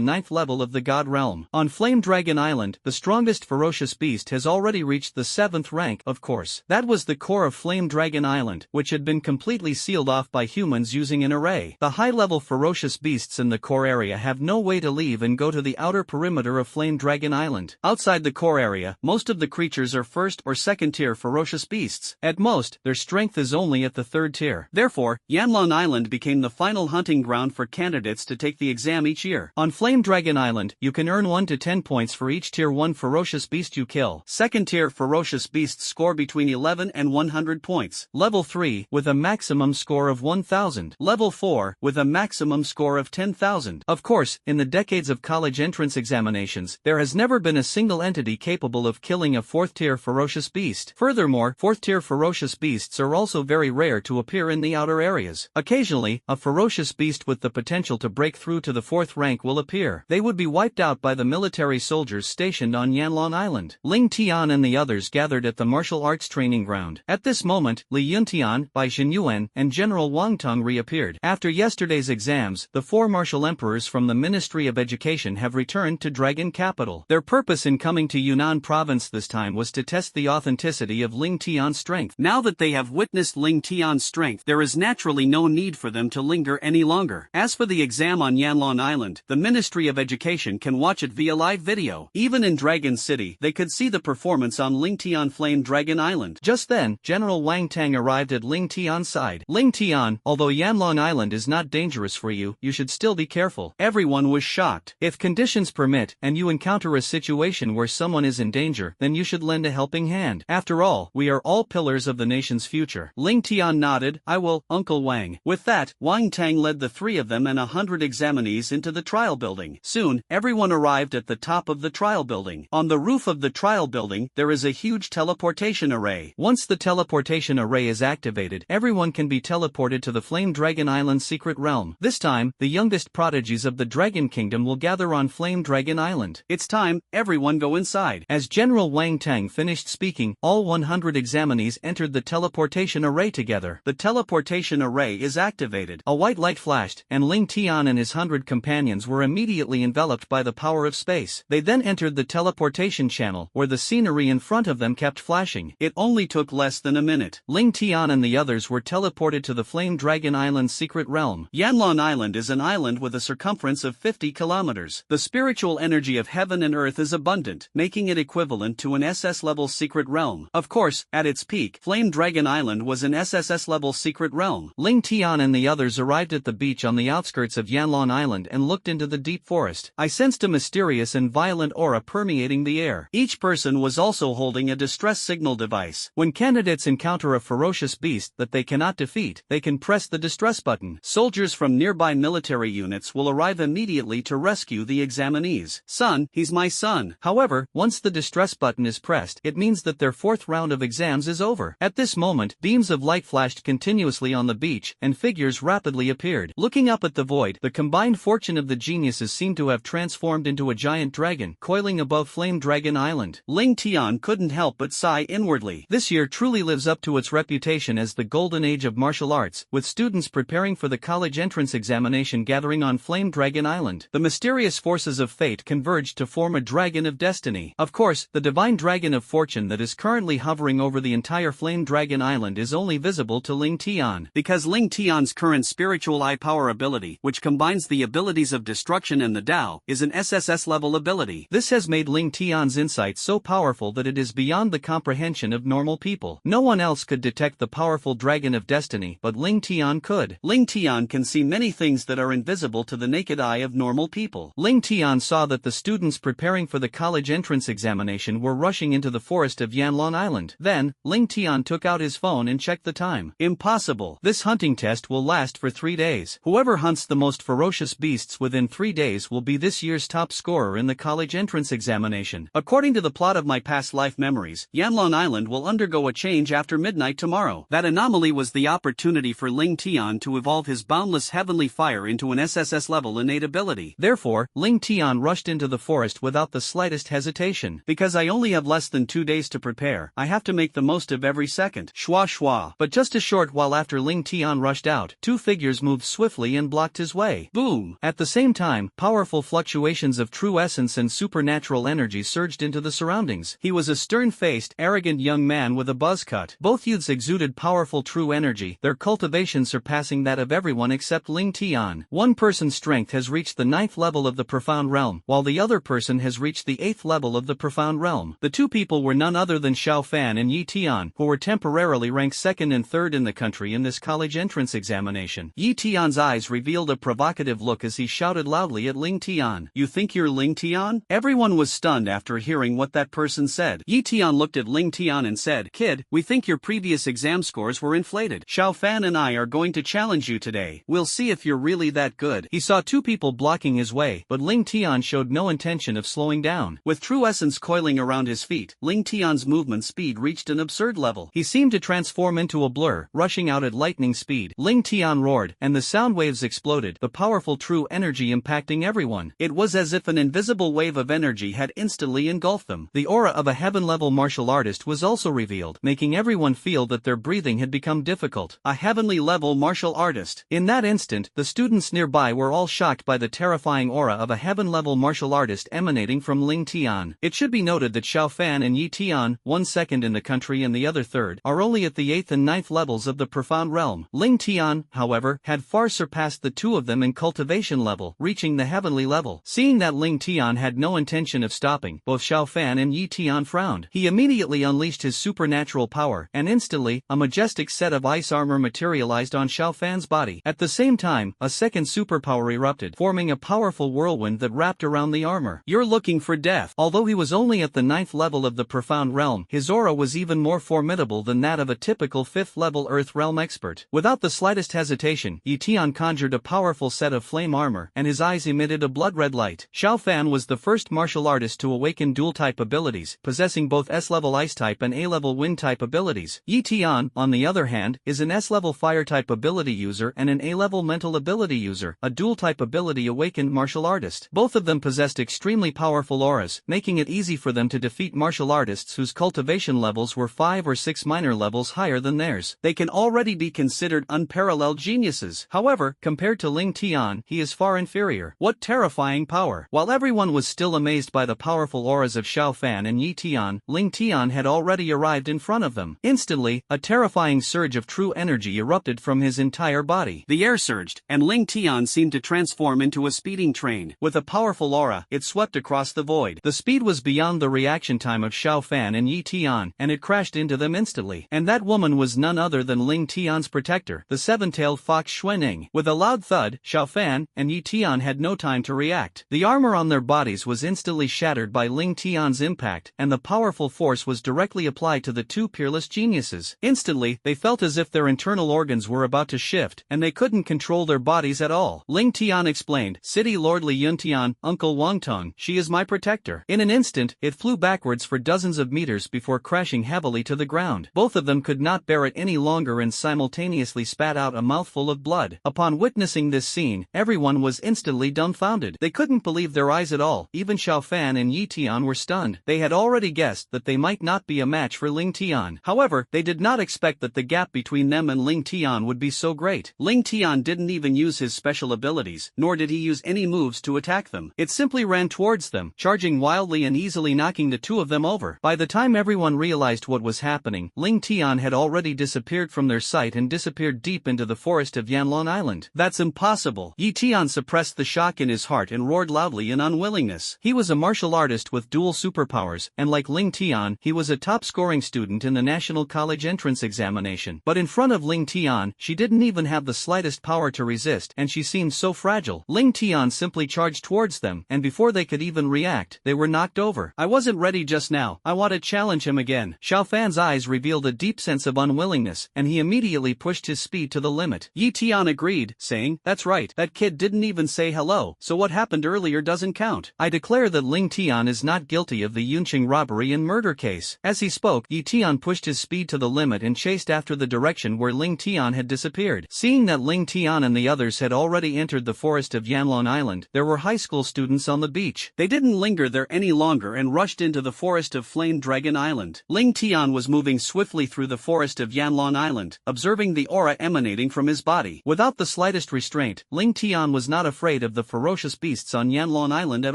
9th level of the God realm. On Flame Dragon Island, the strongest ferocious beast has already reached the 7th rank, of course. That was the core of Flame Dragon Island, which had been completely sealed off by humans using an array. The high-level ferocious beasts in the core area have no way to leave and go to the outer perimeter of Flame Dragon Island. Outside the core area, most of the creatures are 1st or 2nd tier ferocious beasts. At most, their strength is only at the 3rd tier.
Therefore, Yanlong Island became the final hunting ground for candidates to take the exam each year.
On Flame Dragon Island, you can earn 1 to 10 points for each tier 1 ferocious beast you kill.
2nd tier ferocious beasts score between 11 and 100 points.
Level 3, with a maximum score of 1,000.
Level 4, with a maximum score of 10,000.
Of course, in the decades of college entrance examinations, there has never been a single entity capable of killing a 4th tier ferocious beast. Furthermore, 4th tier ferocious beasts are also very rare to appear in the outer areas. Occasionally, a ferocious beast with the potential to break through to the 4th rank will appear. They would be wiped out by the military soldiers stationed on Yanlong Island. Ling Tian and the others gathered at the martial arts training ground. At this moment, Li Yuntian, Bai Xinyuan, and General Wang Tong reappeared. After yesterday's exams, the 4 martial emperors from the Ministry of Education have returned to Dragon Capital. Their purpose in coming to Yunnan Province this time was to test the authenticity of Ling Tian's strength.
Now that they have witnessed Ling Tian's strength, there is naturally no need for them to linger any longer. As for the exam on Yanlong Island, the Ministry of Education can watch it via live video. Even in Dragon City, they could see the performance on Ling Tian Flame Dragon Island.
Just then, General Wang Tang arrived at Ling Tian's side. Ling Tian, although Yanlong Island is not dangerous for you, you should still be careful.
Everyone was shocked.
If conditions permit, and you encounter a situation where someone is in danger, then you should lend a helping hand. After all, we are all pillars of the nation's future.
Ling Tian nodded. I will, Uncle Wang. With that, Wang Tang led the three of them and 100 examinees into the trial building. Soon, everyone arrived at the top of the trial building. On the roof of the trial building, there is a huge teleportation array.
Once the teleportation array is activated, everyone can be teleported to the Flame Dragon Island's secret realm. This time, the youngest prodigies of the Dragon Kingdom will gather on Flame Dragon Island.
It's time, everyone go inside.
As General Wang Tang finished speaking, all 100 examinees entered the teleportation array together.
The teleportation array is activated.
A white light flashed, and Ling Tian and his 100 companions were immediately enveloped by the power of space. They then entered the teleportation channel, where the scenery in front of them kept flashing.
It only took less than a minute.
Ling Tian and the others were teleported to the Flame Dragon Island's secret realm.
Yanlong Island is an island with a circumference of 50 kilometers. The spiritual energy of heaven and earth is abundant, making it equivalent to an SS-level secret realm. Of course, at its peak, Flame Dragon Island was an SSS-level secret realm.
Ling Tian and the others arrived at the beach on the outskirts of Yanlong Island and looked into the deep forest. I sensed a mysterious and violent aura permeating the air.
Each person was also holding a distress signal device.
When candidates encounter a ferocious beast that they cannot defeat, they can press the distress button.
Soldiers from nearby military units will arrive immediately to rescue the examinees. Son, he's my son.
However, once the distress button is pressed, it means that their fourth round of exams is over. At this moment, beams of light flashed continuously on the beach, and figures rapidly appeared. Looking up at the void, the combined fortune of the geniuses seemed to have transformed into a giant dragon, coiling above Flame Dragon Island.
Ling Tian couldn't help but sigh inwardly.
This year truly lives up to its reputation as the golden age of martial arts, with students preparing for the college entrance examination gathering on Flame Dragon Island. The mysterious forces of fate converged to form a dragon of destiny. Of course, the divine dragon of fortune that is currently hovering over the entire Flame Dragon Island is only visible to Ling Tian.
Because Ling Tian's current spiritual eye power ability, which combines the abilities of destruction and the Tao, is an SSS level ability.
This has made Ling Tian's insight so powerful that it is beyond the comprehension of normal people. No one else could detect the powerful dragon of destiny, but Ling Tian could.
Ling Tian can see many things that are invisible to the naked eye of normal people.
Ling Tian saw that the students preparing for the college entrance examination were rushing into the forest of Yanlong Island. Then, Ling Tian took out his phone and checked the time.
Impossible.
This hunting test will last for 3 days. Whoever hunts the most ferocious beasts within 3 days will be this year's top scorer in the college entrance examination.
According to the plot of my past life memories, Yanlong Island will undergo a change after midnight tomorrow. That anomaly was the opportunity for Ling Tian to evolve his boundless heavenly fire into an SSS level innate ability.
Therefore, Ling Tian rushed into the forest without the slightest hesitation.
Because I only have less than 2 days to prepare, I have to make the most of every second. Shwa shwa.
But just a short while after Ling Tian rushed out, 2 figures moved swiftly and blocked his way.
Boom!
At the same time, powerful fluctuations of true essence and supernatural energy surged into the surroundings. He was a stern-faced, arrogant young man with a buzz cut. Both youths exuded powerful true energy, their cultivation surpassing that of everyone except Ling Tian. One person's strength has reached the 9th level of the profound realm, while the other person has reached the 8th level of the profound realm. The 2 people were none other than Xiao Fan and Yi Tian, who were temporarily ranked 2nd and 3rd in the country in this college entrance examination. Yi Tian's eyes revealed a provocative look as he shouted loudly at Ling Tian.
You think you're Ling Tian? Everyone was stunned after hearing what that person said. Yi Tian looked at Ling Tian and said, Kid, we think your previous exam scores were inflated. Xiao Fan and I are going to challenge you today. We'll see if you're really that good.
He saw 2 people blocking his way, but Ling Tian showed no intention of slowing down.
With true essence coiling around his feet, Ling Tian's movement speed reached an absurd level.
He seemed to transform into a blur, rushing out at lightning speed. Ling Tian roared, and the sound waves exploded, the powerful true energy impacting everyone.
It was as if an invisible wave of energy had instantly engulfed them.
The aura of a heaven-level martial artist was also revealed, making everyone feel that their breathing had become difficult.
A heavenly-level martial artist.
In that instant, the students nearby were all shocked by the terrifying aura of a heaven-level martial artist emanating from Ling Tian. It should be noted that Xiao Fan and Yi Tian, one second in the country and the other third, are only at the 8th and 9th levels of the profound realm. Ling Tian, however, had far surpassed the 2 of them in cultivation level, reaching the heavenly level. Seeing that Ling Tian had no intention of stopping, both Xiao Fan and Yi Tian frowned. He immediately unleashed his supernatural power, and instantly, a majestic set of ice armor materialized on Xiao Fan's body. At the same time, a second superpower erupted, forming a powerful whirlwind that wrapped around the armor. "You're looking for death." Although he was only at the 9th level of the Profound Realm, his aura was even more formidable than that of a typical 5th level Earth Realm expert. Without the slightest hesitation, Yi Tian conjured a powerful set of flame armor, and his eyes emitted a blood-red light. Xiao Fan was the first martial artist to awaken dual-type abilities, possessing both S-level Ice-type and A-level Wind-type abilities. Yi Tian, on the other hand, is an S-level Fire-type ability user and an A-level Mental ability user, a dual-type ability awakened martial artist. Both of them possessed extremely powerful auras, making it easy for them to defeat martial artists whose cultivation levels were 5 or 6 minor levels higher than theirs. They can already be considered unparalleled geniuses. However, compared to Ling Tian, he is far inferior. What terrifying power! While everyone was still amazed by the powerful auras of Xiao Fan and Yi Tian, Ling Tian had already arrived in front of them. Instantly, a terrifying surge of true energy erupted from his entire body. The air surged, and Ling Tian seemed to transform into a speeding train. With a powerful aura, it swept across the void. The speed was beyond the reaction time of Xiao Fan and Yi Tian, and it crashed into them instantly. And that woman was none other than Ling Tian's protector, the seven-tailed fox Xuanning. With a loud thud, Xiao Fan and Yi Tian had no time to react. The armor on their bodies was instantly shattered by Ling Tian's impact, and the powerful force was directly applied to the two peerless geniuses. Instantly, they felt as if their internal organs were about to shift, and they couldn't control their bodies at all. Ling Tian explained, "City Lord Li Yuntian, Uncle Wang Tong, she is my protector." In an instant, it flew backwards for dozens of meters before crashing heavily to the ground. Both of them could not bear it any longer and simultaneously spat out a mouthful of blood. Upon witnessing this scene, everyone was instantly dumbfounded. They couldn't believe their eyes at all. Even Xiao Fan and Yi Tian were stunned. They had already guessed that they might not be a match for Ling Tian. However, they did not expect that the gap between them and Ling Tian would be so great. Ling Tian didn't even use his special abilities, nor did he use any moves to attack them. It simply ran towards them, charging wildly and easily knocking the two of them over. By the time everyone realized what was happening, Ling Tian had already disappeared from their sight and disappeared deep into the forest of Yanlong Island. "That's impossible." Yi Tian suppressed the shock in his heart and roared loudly in unwillingness. He was a martial artist with dual superpowers, and like Ling Tian, he was a top-scoring student in the National College entrance examination. But in front of Ling Tian, she didn't even have the slightest power to resist, and she seemed so fragile. Ling Tian simply charged towards them, and before they could even react, they were knocked over. "I wasn't ready just now. I want to challenge him again." Xiao Fan's eyes revealed a deep sense of unwillingness, and he immediately pushed his speed to the limit. Yi Tian agreed, saying, "That's right, that kid didn't even say hello, so what happened earlier doesn't count. I declare that Ling Tian is not guilty of the Yunqing robbery and murder case." As he spoke, Yi Tian pushed his speed to the limit and chased after the direction where Ling Tian had disappeared. Seeing that Ling Tian and the others had already entered the forest of Yanlong Island, there were high school students on the beach. They didn't linger there any longer and rushed into the forest of Flame Dragon Island. Ling Tian was moving swiftly through the forest of Yanlong Island, observing the aura emanating from his body. Without the slightest restraint, Ling Tian was not afraid of the ferocious beasts on Yanlong Island at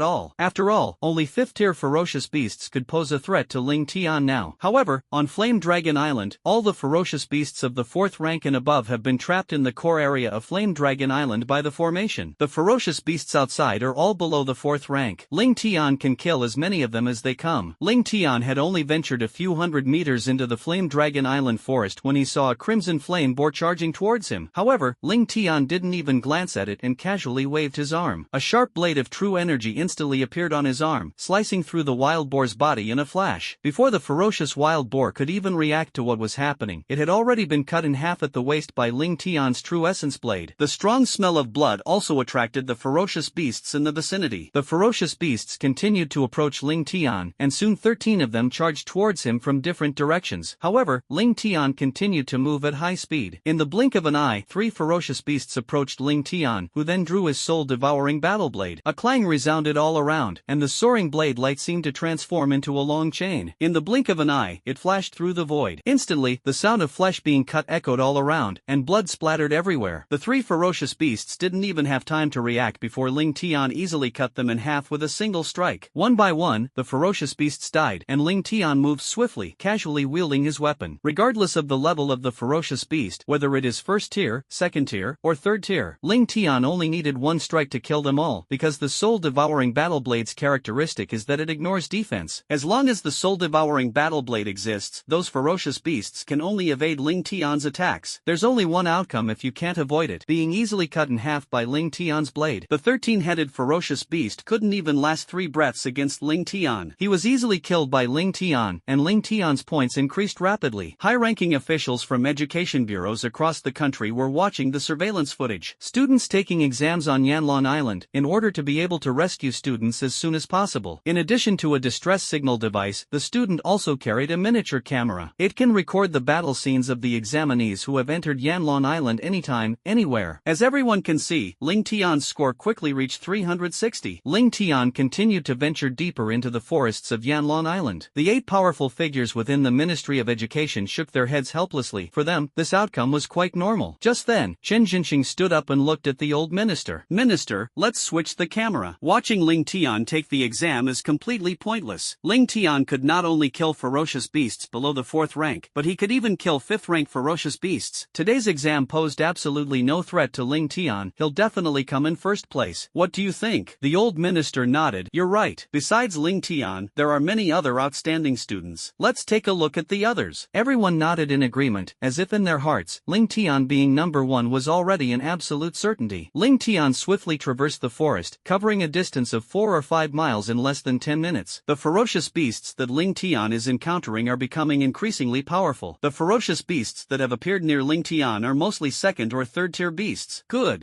all. After all, only 5th-tier ferocious beasts could pose a threat to Ling Tian now. However, on Flame Dragon Island, all the ferocious beasts of the 4th rank and above have been trapped in the core area of Flame Dragon Island by the formation. The ferocious beasts outside are all below the 4th rank. Ling Tian can kill as many of them as they come. Ling Tian had only ventured a few hundred meters into the Flame Dragon Island forest when he saw a crimson flame boar charging towards him. However, Ling Tian didn't even glance at it and casually waved his arm. A sharp blade of true energy instantly appeared on his arm, slicing through the wild boar's body in a flash. Before the ferocious wild boar could even react to what was happening, it had already been cut in half at the waist by Ling Tian's true essence blade. The strong smell of blood also attracted the ferocious beasts in the vicinity. The ferocious beasts continued to approach Ling Tian, and soon 13 of them charged towards him from different directions. However, Ling Tian continued to move at high speed. In the blink of an eye, 3 ferocious beasts approached Ling Tian, who then drew his soul-devouring battle blade. A clang resounded all around, and the soaring blade light seemed to transform into a long chain. In the blink of an eye, it flashed through the void. Instantly, the sound of flesh being cut echoed all around, and blood splattered everywhere. The 3 ferocious beasts didn't even have time to react before Ling Tian easily cut them in half with a single strike. One by one, the ferocious beasts died, and Ling Tian moved swiftly, casually wielding his weapon. Regardless of the level of the ferocious beast, whether it is 1st tier, 2nd tier, or 3rd tier, Ling Tian only needed one strike to kill them all, because the soul-devouring battle blade's characteristic is that it ignores defense. As long as the soul-devouring battle blade
blade exists, those ferocious beasts can only evade Ling Tian's attacks. There's only one outcome if you can't avoid it: being easily cut in half by Ling Tian's blade. The 13-headed ferocious beast couldn't even last 3 breaths against Ling Tian. He was easily killed by Ling Tian, and Ling Tian's points increased rapidly. High-ranking officials from education bureaus across the country were watching the surveillance footage. Students taking exams on Yanlong Island, in order to be able to rescue students as soon as possible. In addition to a distress signal device, the student also carried a miniature camera. It can record the battle scenes of the examinees who have entered Yanlong Island anytime, anywhere. As everyone can see, Ling Tian's score quickly reached 360. Ling Tian continued to venture deeper into the forests of Yanlong Island. The 8 powerful figures within the Ministry of Education shook their heads helplessly. For them, this outcome was quite normal. Just then, Chen Jinxing stood up and looked at the old minister. "Minister, let's switch the camera. Watching Ling Tian take the exam is completely pointless. Ling Tian could not only kill ferocious beasts below the 4th rank, but he could even kill 5th rank ferocious beasts. Today's exam posed absolutely no threat to Ling Tian. He'll definitely come in 1st place. What do you think?" The old minister nodded. "You're right. Besides Ling Tian, there are many other outstanding students. Let's take a look at the others." Everyone nodded in agreement, as if in their hearts, Ling Tian being number 1 was already an absolute certainty. Ling Tian swiftly traversed the forest, covering a distance of 4 or 5 miles in less than 10 minutes. The ferocious beasts that Ling Tian is encountering are becoming increasingly powerful. The ferocious beasts that have appeared near Ling Tian are mostly 2nd or 3rd tier beasts. Good.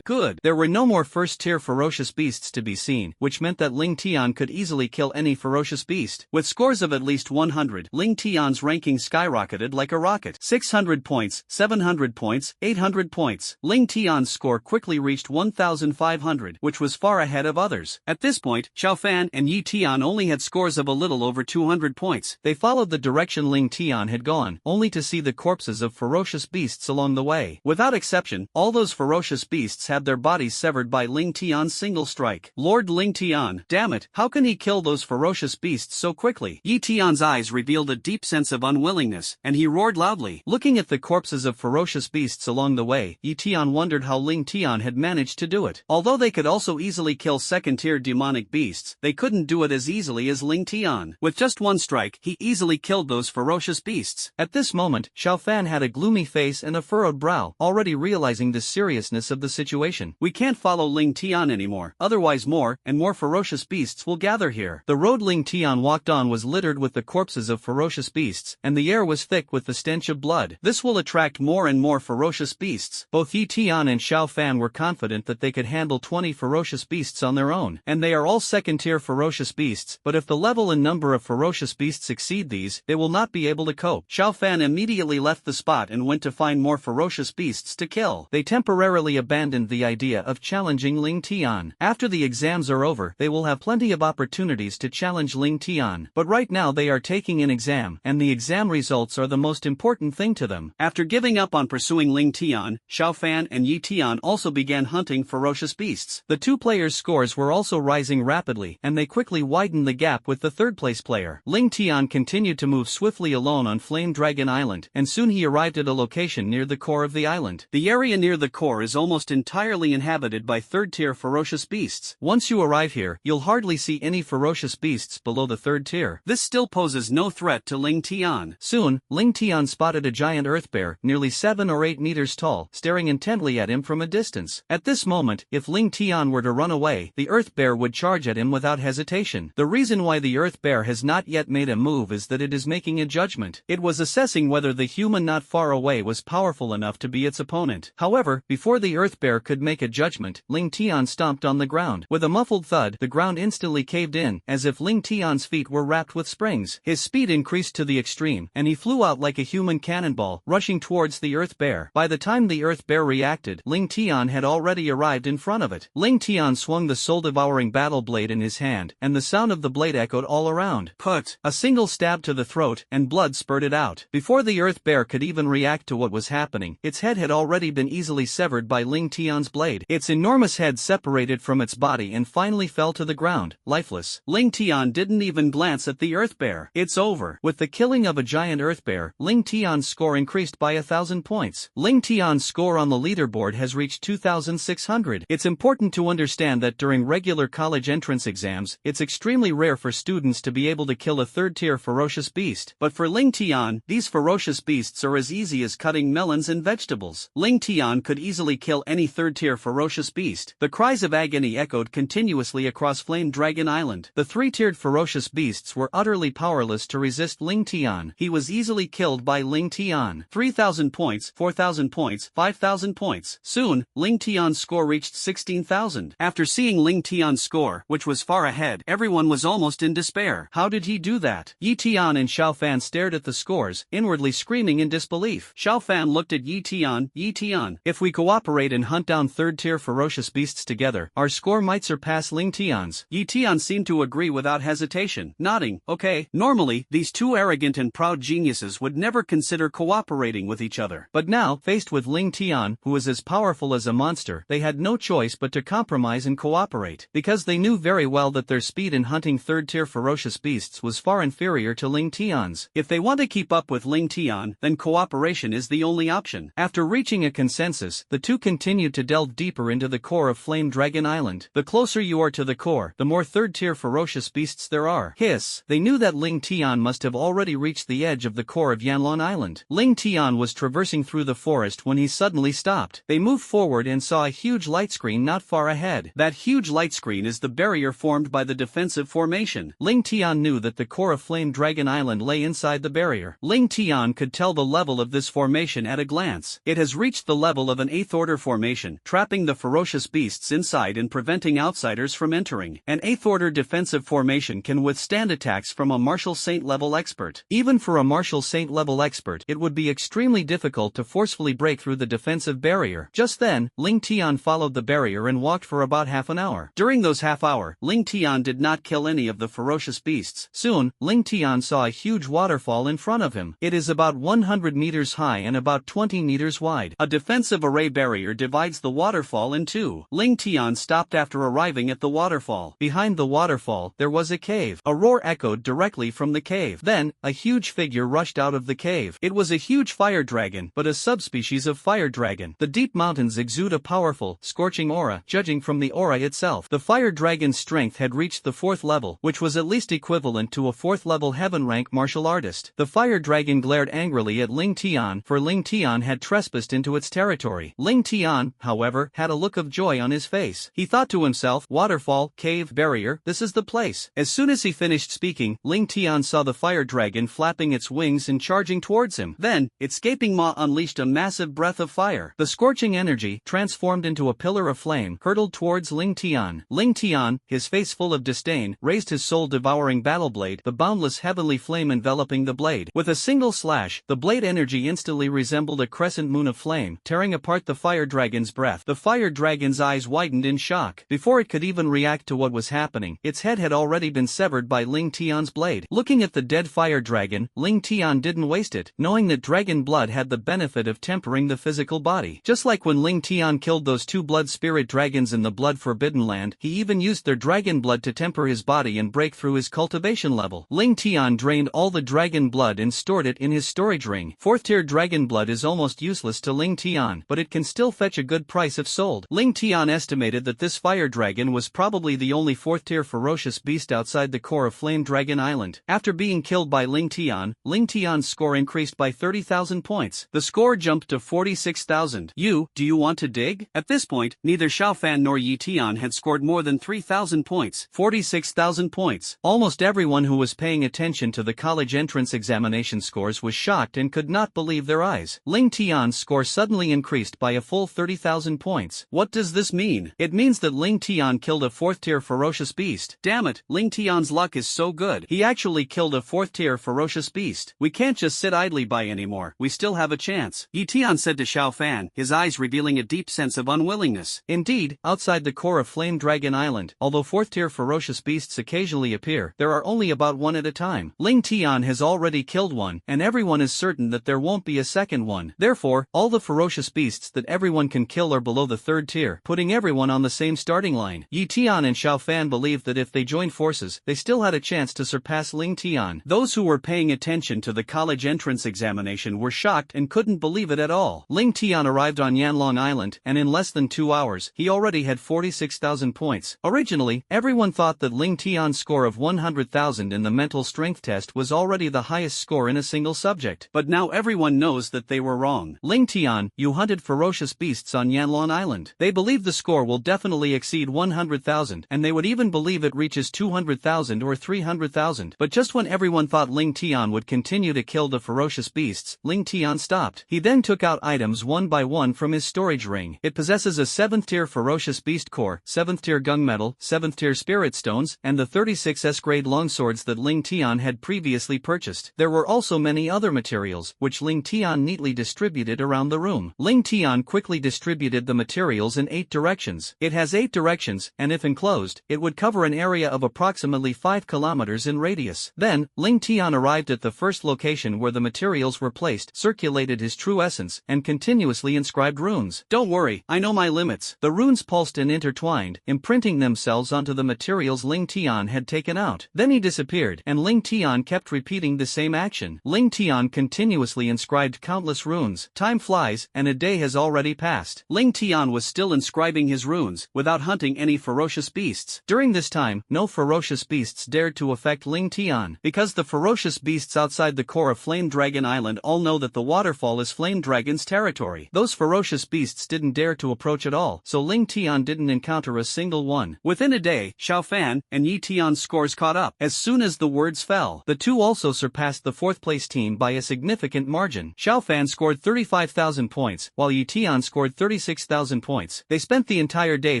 There were no more 1st tier ferocious beasts to be seen, which meant that Ling Tian could easily kill any ferocious beast. With scores of at least 100, Ling Tian's ranking skyrocketed like a rocket. 600 points, 700 points, 800 points. Ling Tian's score quickly reached 1,500, which was far ahead of others. At this point, Xiaofan and Yi Tian only had scores of a little over 200 points. They followed the direction Ling Tian had gone, only to see the corpses of ferocious beasts along the way. Without exception, all those ferocious beasts had their bodies severed by Ling Tian's single strike. Lord Ling Tian, damn it, how can he kill those ferocious beasts so quickly? Yi Tian's eyes revealed a deep sense of unwillingness, and he roared loudly. Looking at the corpses of ferocious beasts along the way, Yi Tian wondered how Ling Tian had managed to do it. Although they could also easily kill 2nd-tier demonic beasts, they couldn't do it as easily as Ling Tian. With just one strike, he easily killed those ferocious beasts. At this moment, Xiaofan had a gloomy face and a furrowed brow, already realizing the seriousness of the situation. "We can't follow Ling Tian anymore, otherwise more and more ferocious beasts will gather here." The road Ling Tian walked on was littered with the corpses of ferocious beasts, and the air was thick with the stench of blood. This will attract more and more ferocious beasts. Both Yi Tian and Xiaofan were confident that they could handle 20 ferocious beasts on their own, and they are all 2nd-tier ferocious beasts, but if the level and number of ferocious beasts exceed these, they will not be able to cope. Xiaofan immediately left the spot and went to find more ferocious beasts to kill. They temporarily abandoned the idea of challenging Ling Tian. After the exams are over, they will have plenty of opportunities to challenge Ling Tian, but right now they are taking an exam, and the exam results are the most important thing to them. After giving up on pursuing Ling Tian, Xiaofan and Yi Tian also began hunting ferocious beasts. The 2 players' scores were also rising rapidly, and they quickly widened the gap with the 3rd-place player. Ling Tian continued to move swiftly alone on Flame Dragon Island, and soon he arrived at a location near the core of the island. The area near the core is almost entirely inhabited by 3rd-tier ferocious beasts. Once you arrive here, you'll hardly see any ferocious beasts below the 3rd tier. This still poses no threat to Ling Tian. Soon, Ling Tian spotted a giant earth bear, nearly 7 or 8 meters tall, staring intently at him from a distance. At this moment, if Ling Tian were to run away, the earth bear would charge at him without hesitation. The reason why the earth bear has not yet made a move is that it is making a judgment. It was assessing whether the human not far away was powerful enough to be its opponent. However, before the earth bear could make a judgment, Ling Tian stomped on the ground. With a muffled thud, the ground instantly caved in, as if Ling Tian's feet were wrapped with springs. His speed increased to the extreme, and he flew out like a human cannonball, rushing towards the earth bear. By the time the earth bear reacted, Ling Tian had already arrived in front of it. Ling Tian swung the soul-devouring battle blade in his hand, and the sound of the blade echoed all around. Put! A single stab to the throat, and blood spurted out. Before the earth bear could even react to what was happening, its head had already been easily severed by Ling Tian's blade. Its enormous head separated from its body and finally fell to the ground, lifeless. Ling Tian didn't even glance at the earth bear. It's over. With the killing of a giant earth bear, Ling Tian's score increased by 1,000 points. Ling Tian's score on the leaderboard has reached 2,600. It's important to understand that during regular college entrance exams, it's extremely rare for students to be able to kill a third-tier ferocious ferocious beast. But for Ling Tian, these ferocious beasts are as easy as cutting melons and vegetables. Ling Tian could easily kill any third-tier ferocious beast. The cries of agony echoed continuously across Flame Dragon Island. The three-tiered ferocious beasts were utterly powerless to resist Ling Tian. He was easily killed by Ling Tian. 3,000 points, 4,000 points, 5,000 points. Soon, Ling Tian's score reached 16,000. After seeing Ling Tian's score, which was far ahead, everyone was almost in despair. How did he do that? Yi Tian and Xiao Fan stared at the scores, inwardly screaming in disbelief. Xiao Fan looked at Yi Tian. If we cooperate and hunt down third-tier ferocious beasts together, our score might surpass Ling Tian's. Yi Tian seemed to agree without hesitation, nodding, okay. Normally, these two arrogant and proud geniuses would never consider cooperating with each other. But now, faced with Ling Tian, who was as powerful as a monster, they had no choice but to compromise and cooperate. Because they knew very well that their speed in hunting third-tier ferocious beasts was far inferior to Ling Tian's. If they want to keep up with Ling Tian, then cooperation is the only option. After reaching a consensus, the two continued to delve deeper into the core of Flame Dragon Island. The closer you are to the core, the more third-tier ferocious beasts there are. Hiss! They knew that Ling Tian must have already reached the edge of the core of Yanlong Island. Ling Tian was traversing through the forest when he suddenly stopped. They moved forward and saw a huge light screen not far ahead. That huge light screen is the barrier formed by the defensive formation. Ling Tian knew that the core of Flame Dragon Island lay inside the barrier. Ling Tian could tell the level of this formation at a glance. It has reached the level of an 8th order formation, trapping the ferocious beasts inside and preventing outsiders from entering. An 8th order defensive formation can withstand attacks from a Martial Saint level expert. Even for a Martial Saint level expert, it would be extremely difficult to forcefully break through the defensive barrier. Just then, Ling Tian followed the barrier and walked for about half an hour. During those half hour, Ling Tian did not kill any of the ferocious beasts. Soon, Ling Tian saw a huge waterfall in front of him. It is about 100 meters high and about 20 meters wide. A defensive array barrier divides the waterfall in two. Ling Tian stopped after arriving at the waterfall. Behind the waterfall, there was a cave. A roar echoed directly from the cave. Then, a huge figure rushed out of the cave. It was a huge fire dragon, but a subspecies of fire dragon. The deep mountains exude a powerful, scorching aura. Judging from the aura itself, the fire dragon's strength had reached the 4th level, which was at least equivalent to a 4th level heaven rank martial artist. The fire dragon glared angrily at Ling Tian, for Ling Tian had trespassed into its territory. Ling Tian, however, had a look of joy on his face. He thought to himself, waterfall, cave, barrier, this is the place. As soon as he finished speaking, Ling Tian saw the fire dragon flapping its wings and charging towards him. Then, its gaping maw unleashed a massive breath of fire. The scorching energy, transformed into a pillar of flame, hurtled towards Ling Tian. Ling Tian, his face full of disdain, raised his soul-devouring battle blade, the boundless heavenly flame enveloping the blade. With a single slash, the blade energy instantly resembled a crescent moon of flame, tearing apart the fire dragon's breath. The fire dragon's eyes widened in shock. Before it could even react to what was happening, its head had already been severed by Ling Tian's blade. Looking at the dead fire dragon, Ling Tian didn't waste it, knowing that dragon blood had the benefit of tempering the physical body. Just like when Ling Tian killed those two blood spirit dragons in the Blood Forbidden Land, he even used their dragon blood to temper his body and break through his cultivation level. Ling Tian drained all the dragon blood and stored it in his storage ring. 4th tier dragon blood is almost useless to Ling Tian, but it can still fetch a good price if sold. Ling Tian estimated that this fire dragon was probably the only 4th tier ferocious beast outside the core of Flame Dragon Island. After being killed by Ling Tian's score increased by 30,000 points. The score jumped to 46,000. Do you want to dig? At this point, neither Xiao Fan nor Yi Tian had scored more than 3,000 points. 46,000 points. Almost everyone who was paying attention to the college entrance examination scores was shocked and could not believe their eyes. Ling Tian's score suddenly increased by a full 30,000 points. What does this mean? It means that Ling Tian killed a 4th tier ferocious beast. Damn it, Ling Tian's luck is so good. He actually killed a 4th tier ferocious beast. We can't just sit idly by anymore. We still have a chance. Yi Tian said to Xiao Fan, his eyes revealing a deep sense of unwillingness. Indeed, outside the core of Flame Dragon Island, although 4th tier ferocious beasts occasionally appear, there are only about one at a time. Ling Tian has already killed one, and everyone is certain that there won't be a second one. Therefore, all the ferocious beasts that everyone can kill are below the 3rd tier, putting everyone on the same starting line. Yi Tian and Xiao Fan believed that if they joined forces, they still had a chance to surpass Ling Tian. Those who were paying attention to the college entrance examination were shocked and couldn't believe it at all. Ling Tian arrived on Yanlong Island, and in less than 2 hours, he already had 46,000 points. Originally, everyone thought that Ling Tian's score of 100,000 in the mental strength
strength test was already the highest score in a single subject.
But now everyone knows that they were wrong.
Ling Tian, you hunted ferocious beasts on Yanlong Island. They believe the score will definitely exceed 100,000, and they would even believe it reaches 200,000 or 300,000. But just when everyone thought Ling Tian would continue to kill the ferocious beasts, Ling Tian stopped. He then took out items one by one from his storage ring. It possesses a 7th tier ferocious beast core, 7th tier gunmetal, 7th tier spirit stones, and the 36S grade longswords that Ling Tian had previously purchased. There were also many other materials, which Ling Tian neatly distributed around the room. Ling Tian quickly distributed the materials in 8 directions. It has 8 directions, and if enclosed, it would cover an area of approximately 5 kilometers in radius. Then, Ling Tian arrived at the first location where the materials were placed, circulated his true essence, and continuously inscribed runes.
Don't worry, I know my limits.
The runes pulsed and intertwined, imprinting themselves onto the materials Ling Tian had taken out. Then he disappeared, and Ling Tian kept repeating the same action. Ling Tian continuously inscribed countless runes. Time flies, and a day has already passed.
Ling Tian was still inscribing his runes, without hunting any ferocious beasts.
During this time, no ferocious beasts dared to affect Ling Tian.
Because the ferocious beasts outside the core of Flame Dragon Island all know that the waterfall is Flame Dragon's territory.
Those ferocious beasts didn't dare to approach at all, so Ling Tian didn't encounter a single one.
Within a day, Xiao Fan and Yi Tian's scores caught up. As soon as the words fell,
the two also surpassed the 4th place team by a significant margin. Xiao Fan scored 35,000 points, while Yi Tian scored 36,000 points. They spent the entire day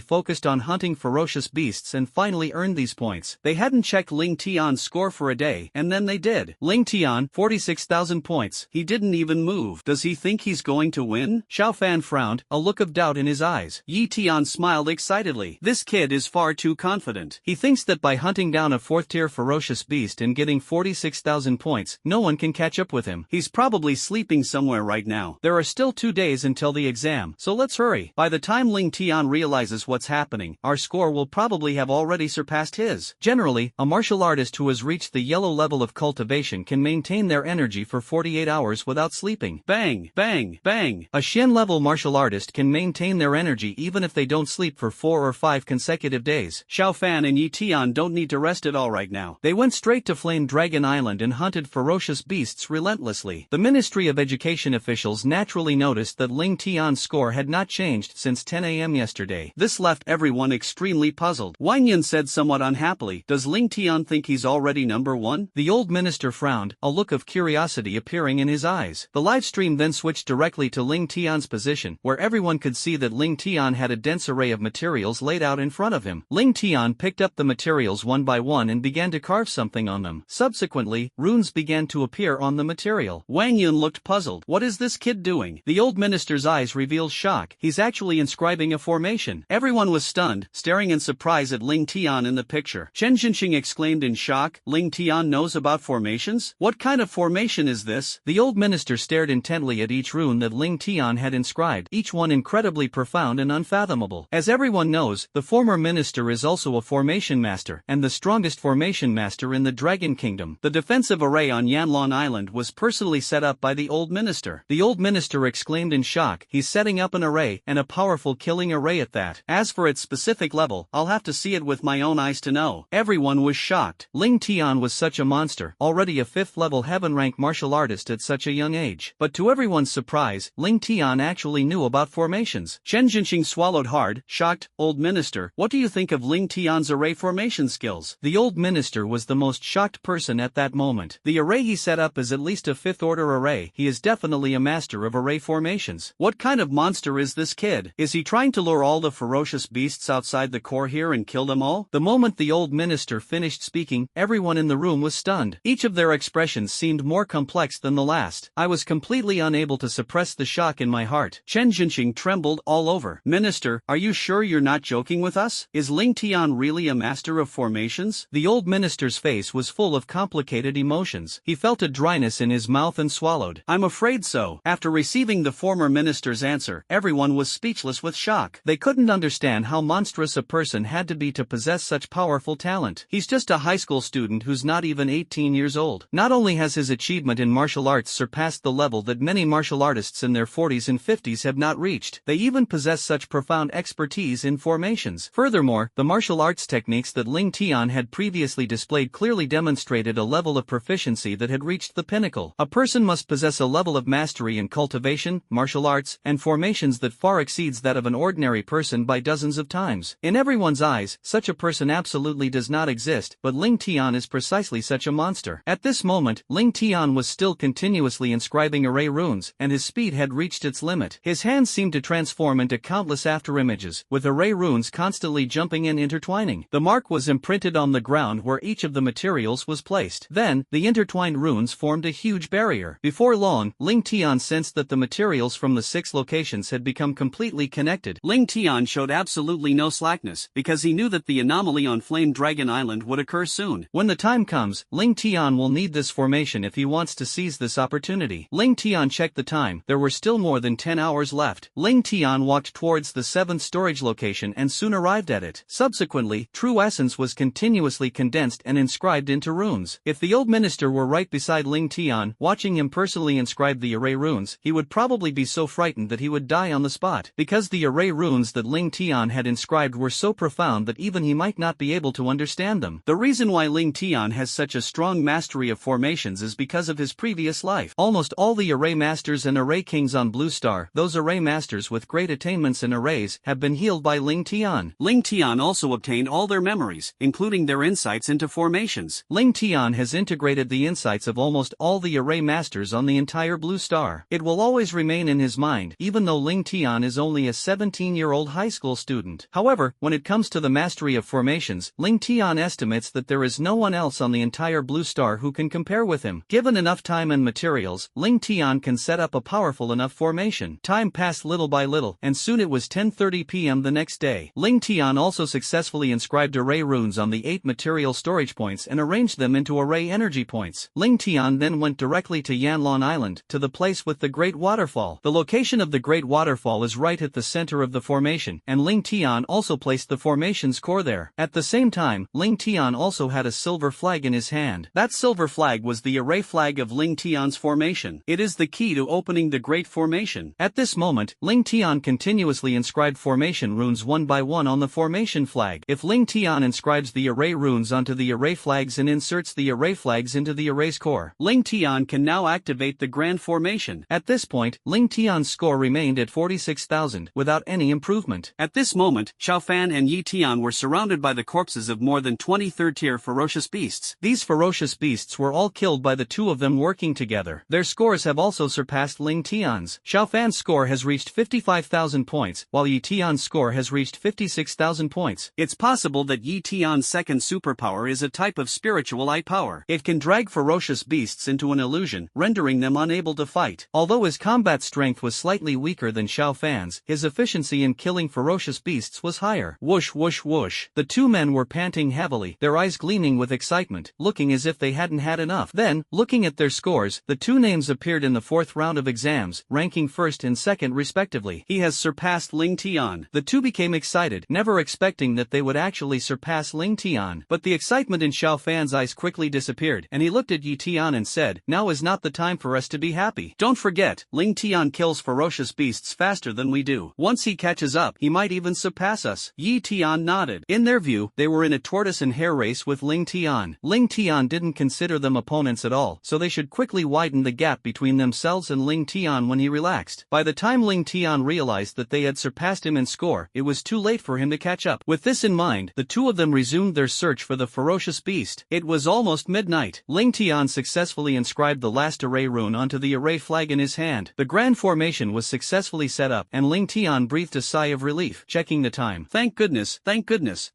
focused on hunting ferocious beasts and finally earned these points.
They hadn't checked Ling Tian's score for a day, and then they did.
Ling Tian, 46,000 points.
He didn't even move. Does he think he's going to win?
Xiao Fan frowned, a look of doubt in his eyes.
Yi Tian smiled excitedly. This kid is far too confident.
He thinks that by hunting down a 4th tier ferocious beast and getting 46,000 points, no one can catch up with him.
He's probably sleeping somewhere right now.
There are still 2 days until the exam, so let's hurry.
By the time Ling Tian realizes what's happening, our score will probably have already surpassed his.
Generally, a martial artist who has reached the yellow level of cultivation can maintain their energy for 48 hours without sleeping.
Bang, bang, bang.
A Xian level martial artist can maintain their energy even if they don't sleep for 4 or 5 consecutive days.
Xiao Fan and Yi Tian don't need to rest at all right now.
They went straight to Flame Dragon Island and hunted ferocious beasts relentlessly. The Ministry of Education officials naturally noticed that Ling Tian's score had not changed since 10 a.m. yesterday.
This left everyone extremely puzzled. Wang Yun said somewhat unhappily, "Does Ling Tian think he's already number 1?
The old minister frowned, a look of curiosity appearing in his eyes. The live stream then switched directly to Ling Tian's position, where everyone could see that Ling Tian had a dense array of materials laid out in front of him. Ling Tian picked up the materials one by one and began to carve something on them. Subsequently, runes began to appear on the material.
Wang Yun looked puzzled. What is this kid doing?
The old minister's eyes revealed shock. He's actually inscribing a formation.
Everyone was stunned, staring in surprise at Ling Tian in the picture. Chen Jinxing exclaimed in shock, Ling Tian knows about formations? What kind of formation is this?
The old minister stared intently at each rune that Ling Tian had inscribed, each one incredibly profound and unfathomable. As everyone knows, the former minister is also a formation master, and the strongest formation master in the Dragon Kingdom.
The defensive array on Yanlong Island was personally set up by the old minister.
The old minister exclaimed in shock, he's setting up an array, and a powerful killing array at that.
As for its specific level, I'll have to see it with my own eyes to know. Everyone was shocked.
Ling Tian was such a monster, already a 5th level heaven rank martial artist at such a young age. But to everyone's surprise, Ling Tian actually knew about formations.
Chen Jinxing swallowed hard, shocked, old minister, what do you think of Ling Tian's array formation skills?
The old minister was the most shocked person at that moment. The array he set up is at least a 5th order array. He is definitely a master of array formations.
What kind of monster is this kid? Is he trying to lure all the ferocious beasts outside the core here and kill them all?
The moment the old minister finished speaking, everyone in the room was stunned. Each of their expressions seemed more complex than the last. I was completely unable to suppress the shock in my heart.
Chen Jinxing trembled all over. Minister, are you sure you're not joking with us? Is Ling Tian really a master of formations?
The old minister's face was full of complicated emotions. He felt a dryness in his mouth and swallowed.
I'm afraid so. After receiving the former minister's answer, everyone was speechless with shock.
They couldn't understand how monstrous a person had to be to possess such powerful talent. He's just a high school student who's not even 18 years old. Not only has his achievement in martial arts surpassed the level that many martial artists in their 40s and 50s have not reached, they even possess such profound expertise in formations. Furthermore, the martial arts techniques that Ling Tian had previously displayed clearly demonstrate demonstrated a level of proficiency that had reached the pinnacle. A person must possess a level of mastery in cultivation, martial arts, and formations that far exceeds that of an ordinary person by dozens of times. In everyone's eyes, such a person absolutely does not exist, but Ling Tian is precisely such a monster. At this moment, Ling Tian was still continuously inscribing array runes, and his speed had reached its limit. His hands seemed to transform into countless afterimages, with array runes constantly jumping and intertwining. The mark was imprinted on the ground where each of the materials was placed. Then, the intertwined runes formed a huge barrier. Before long, Ling Tian sensed that the materials from the 6 locations had become completely connected.
Ling Tian showed absolutely no slackness, because he knew that the anomaly on Flame Dragon Island would occur soon.
When the time comes, Ling Tian will need this formation if he wants to seize this opportunity. Ling Tian checked the time. There were still more than 10 hours left. Ling Tian walked towards the 7th storage location and soon arrived at it. Subsequently, true essence was continuously condensed and inscribed into runes. If the old minister were right beside Ling Tian, watching him personally inscribe the array runes, he would probably be so frightened that he would die on the spot, because the array runes that Ling Tian had inscribed were so profound that even he might not be able to understand them. The reason why Ling Tian has such a strong mastery of formations is because of his previous life. Almost all the array masters and array kings on Blue Star, those array masters with great attainments in arrays, have been healed by Ling Tian.
Ling Tian also obtained all their memories, including their insights into formations.
Ling Tian has integrated the insights of almost all the array masters on the entire Blue Star. It will always remain in his mind, even though Ling Tian is only a 17-year-old high school student. However, when it comes to the mastery of formations, Ling Tian estimates that there is no one else on the entire Blue Star who can compare with him. Given enough time and materials, Ling Tian can set up a powerful enough formation. Time passed little by little, and soon it was 10:30 p.m. the next day. Ling Tian also successfully inscribed array runes on the 8 material storage points and arranged them into array energy points. Ling Tian then went directly to Yanlong Island, to the place with the Great Waterfall. The location of the Great Waterfall is right at the center of the formation, and Ling Tian also placed the formation's core there. At the same time, Ling Tian also had a silver flag in his hand. That silver flag was the array flag of Ling Tian's formation. It is the key to opening the Great Formation. At this moment, Ling Tian continuously inscribed formation runes one by one on the formation flag. If Ling Tian inscribes the array runes onto the array flags and inserts the array flags into the array's core,
Ling Tian can now activate the Grand Formation.
At this point, Ling Tian's score remained at 46,000, without any improvement.
At this moment, Xiao Fan and Yi Tian were surrounded by the corpses of more than 20 third-tier ferocious beasts.
These ferocious beasts were all killed by the two of them working together. Their scores have also surpassed Ling Tian's. Xiao Fan's score has reached 55,000 points, while Yi Tian's score has reached 56,000 points.
It's possible that Yi Tian's second superpower is a type of spiritual eye power. It can drag ferocious beasts into an illusion, rendering them unable to fight.
Although his combat strength was slightly weaker than Xiao Fan's, his efficiency in killing ferocious beasts was higher. Whoosh whoosh whoosh. The two men were panting heavily, their eyes gleaming with excitement, looking as if they hadn't had enough. Then, looking at their scores, the two names appeared in the 4th round of exams, ranking 1st and 2nd respectively.
He has surpassed Ling Tian.
The two became excited, never expecting that they would actually surpass Ling Tian. But the excitement in Xiao Fan's eyes quickly disappeared, and he looked at Yi Tian and said, "Now is not the time for us to be happy.
Don't forget, Ling Tian kills ferocious beasts faster than we do. Once he catches up, he might even surpass us." Yi Tian nodded. In their view, they were in a tortoise and hare race with Ling Tian. Ling Tian didn't consider them opponents at all, so they should quickly widen the gap between themselves and Ling Tian when he relaxed. By the time Ling Tian realized that they had surpassed him in score, it was too late for him to catch up. With this in mind, the two of them resumed their search for the ferocious beast. It was almost midnight. Ling Tian successfully inscribed the last array rune onto the array flag in his hand. The grand formation was successfully set up, and Ling Tian breathed a sigh of relief, checking the time. Thank goodness,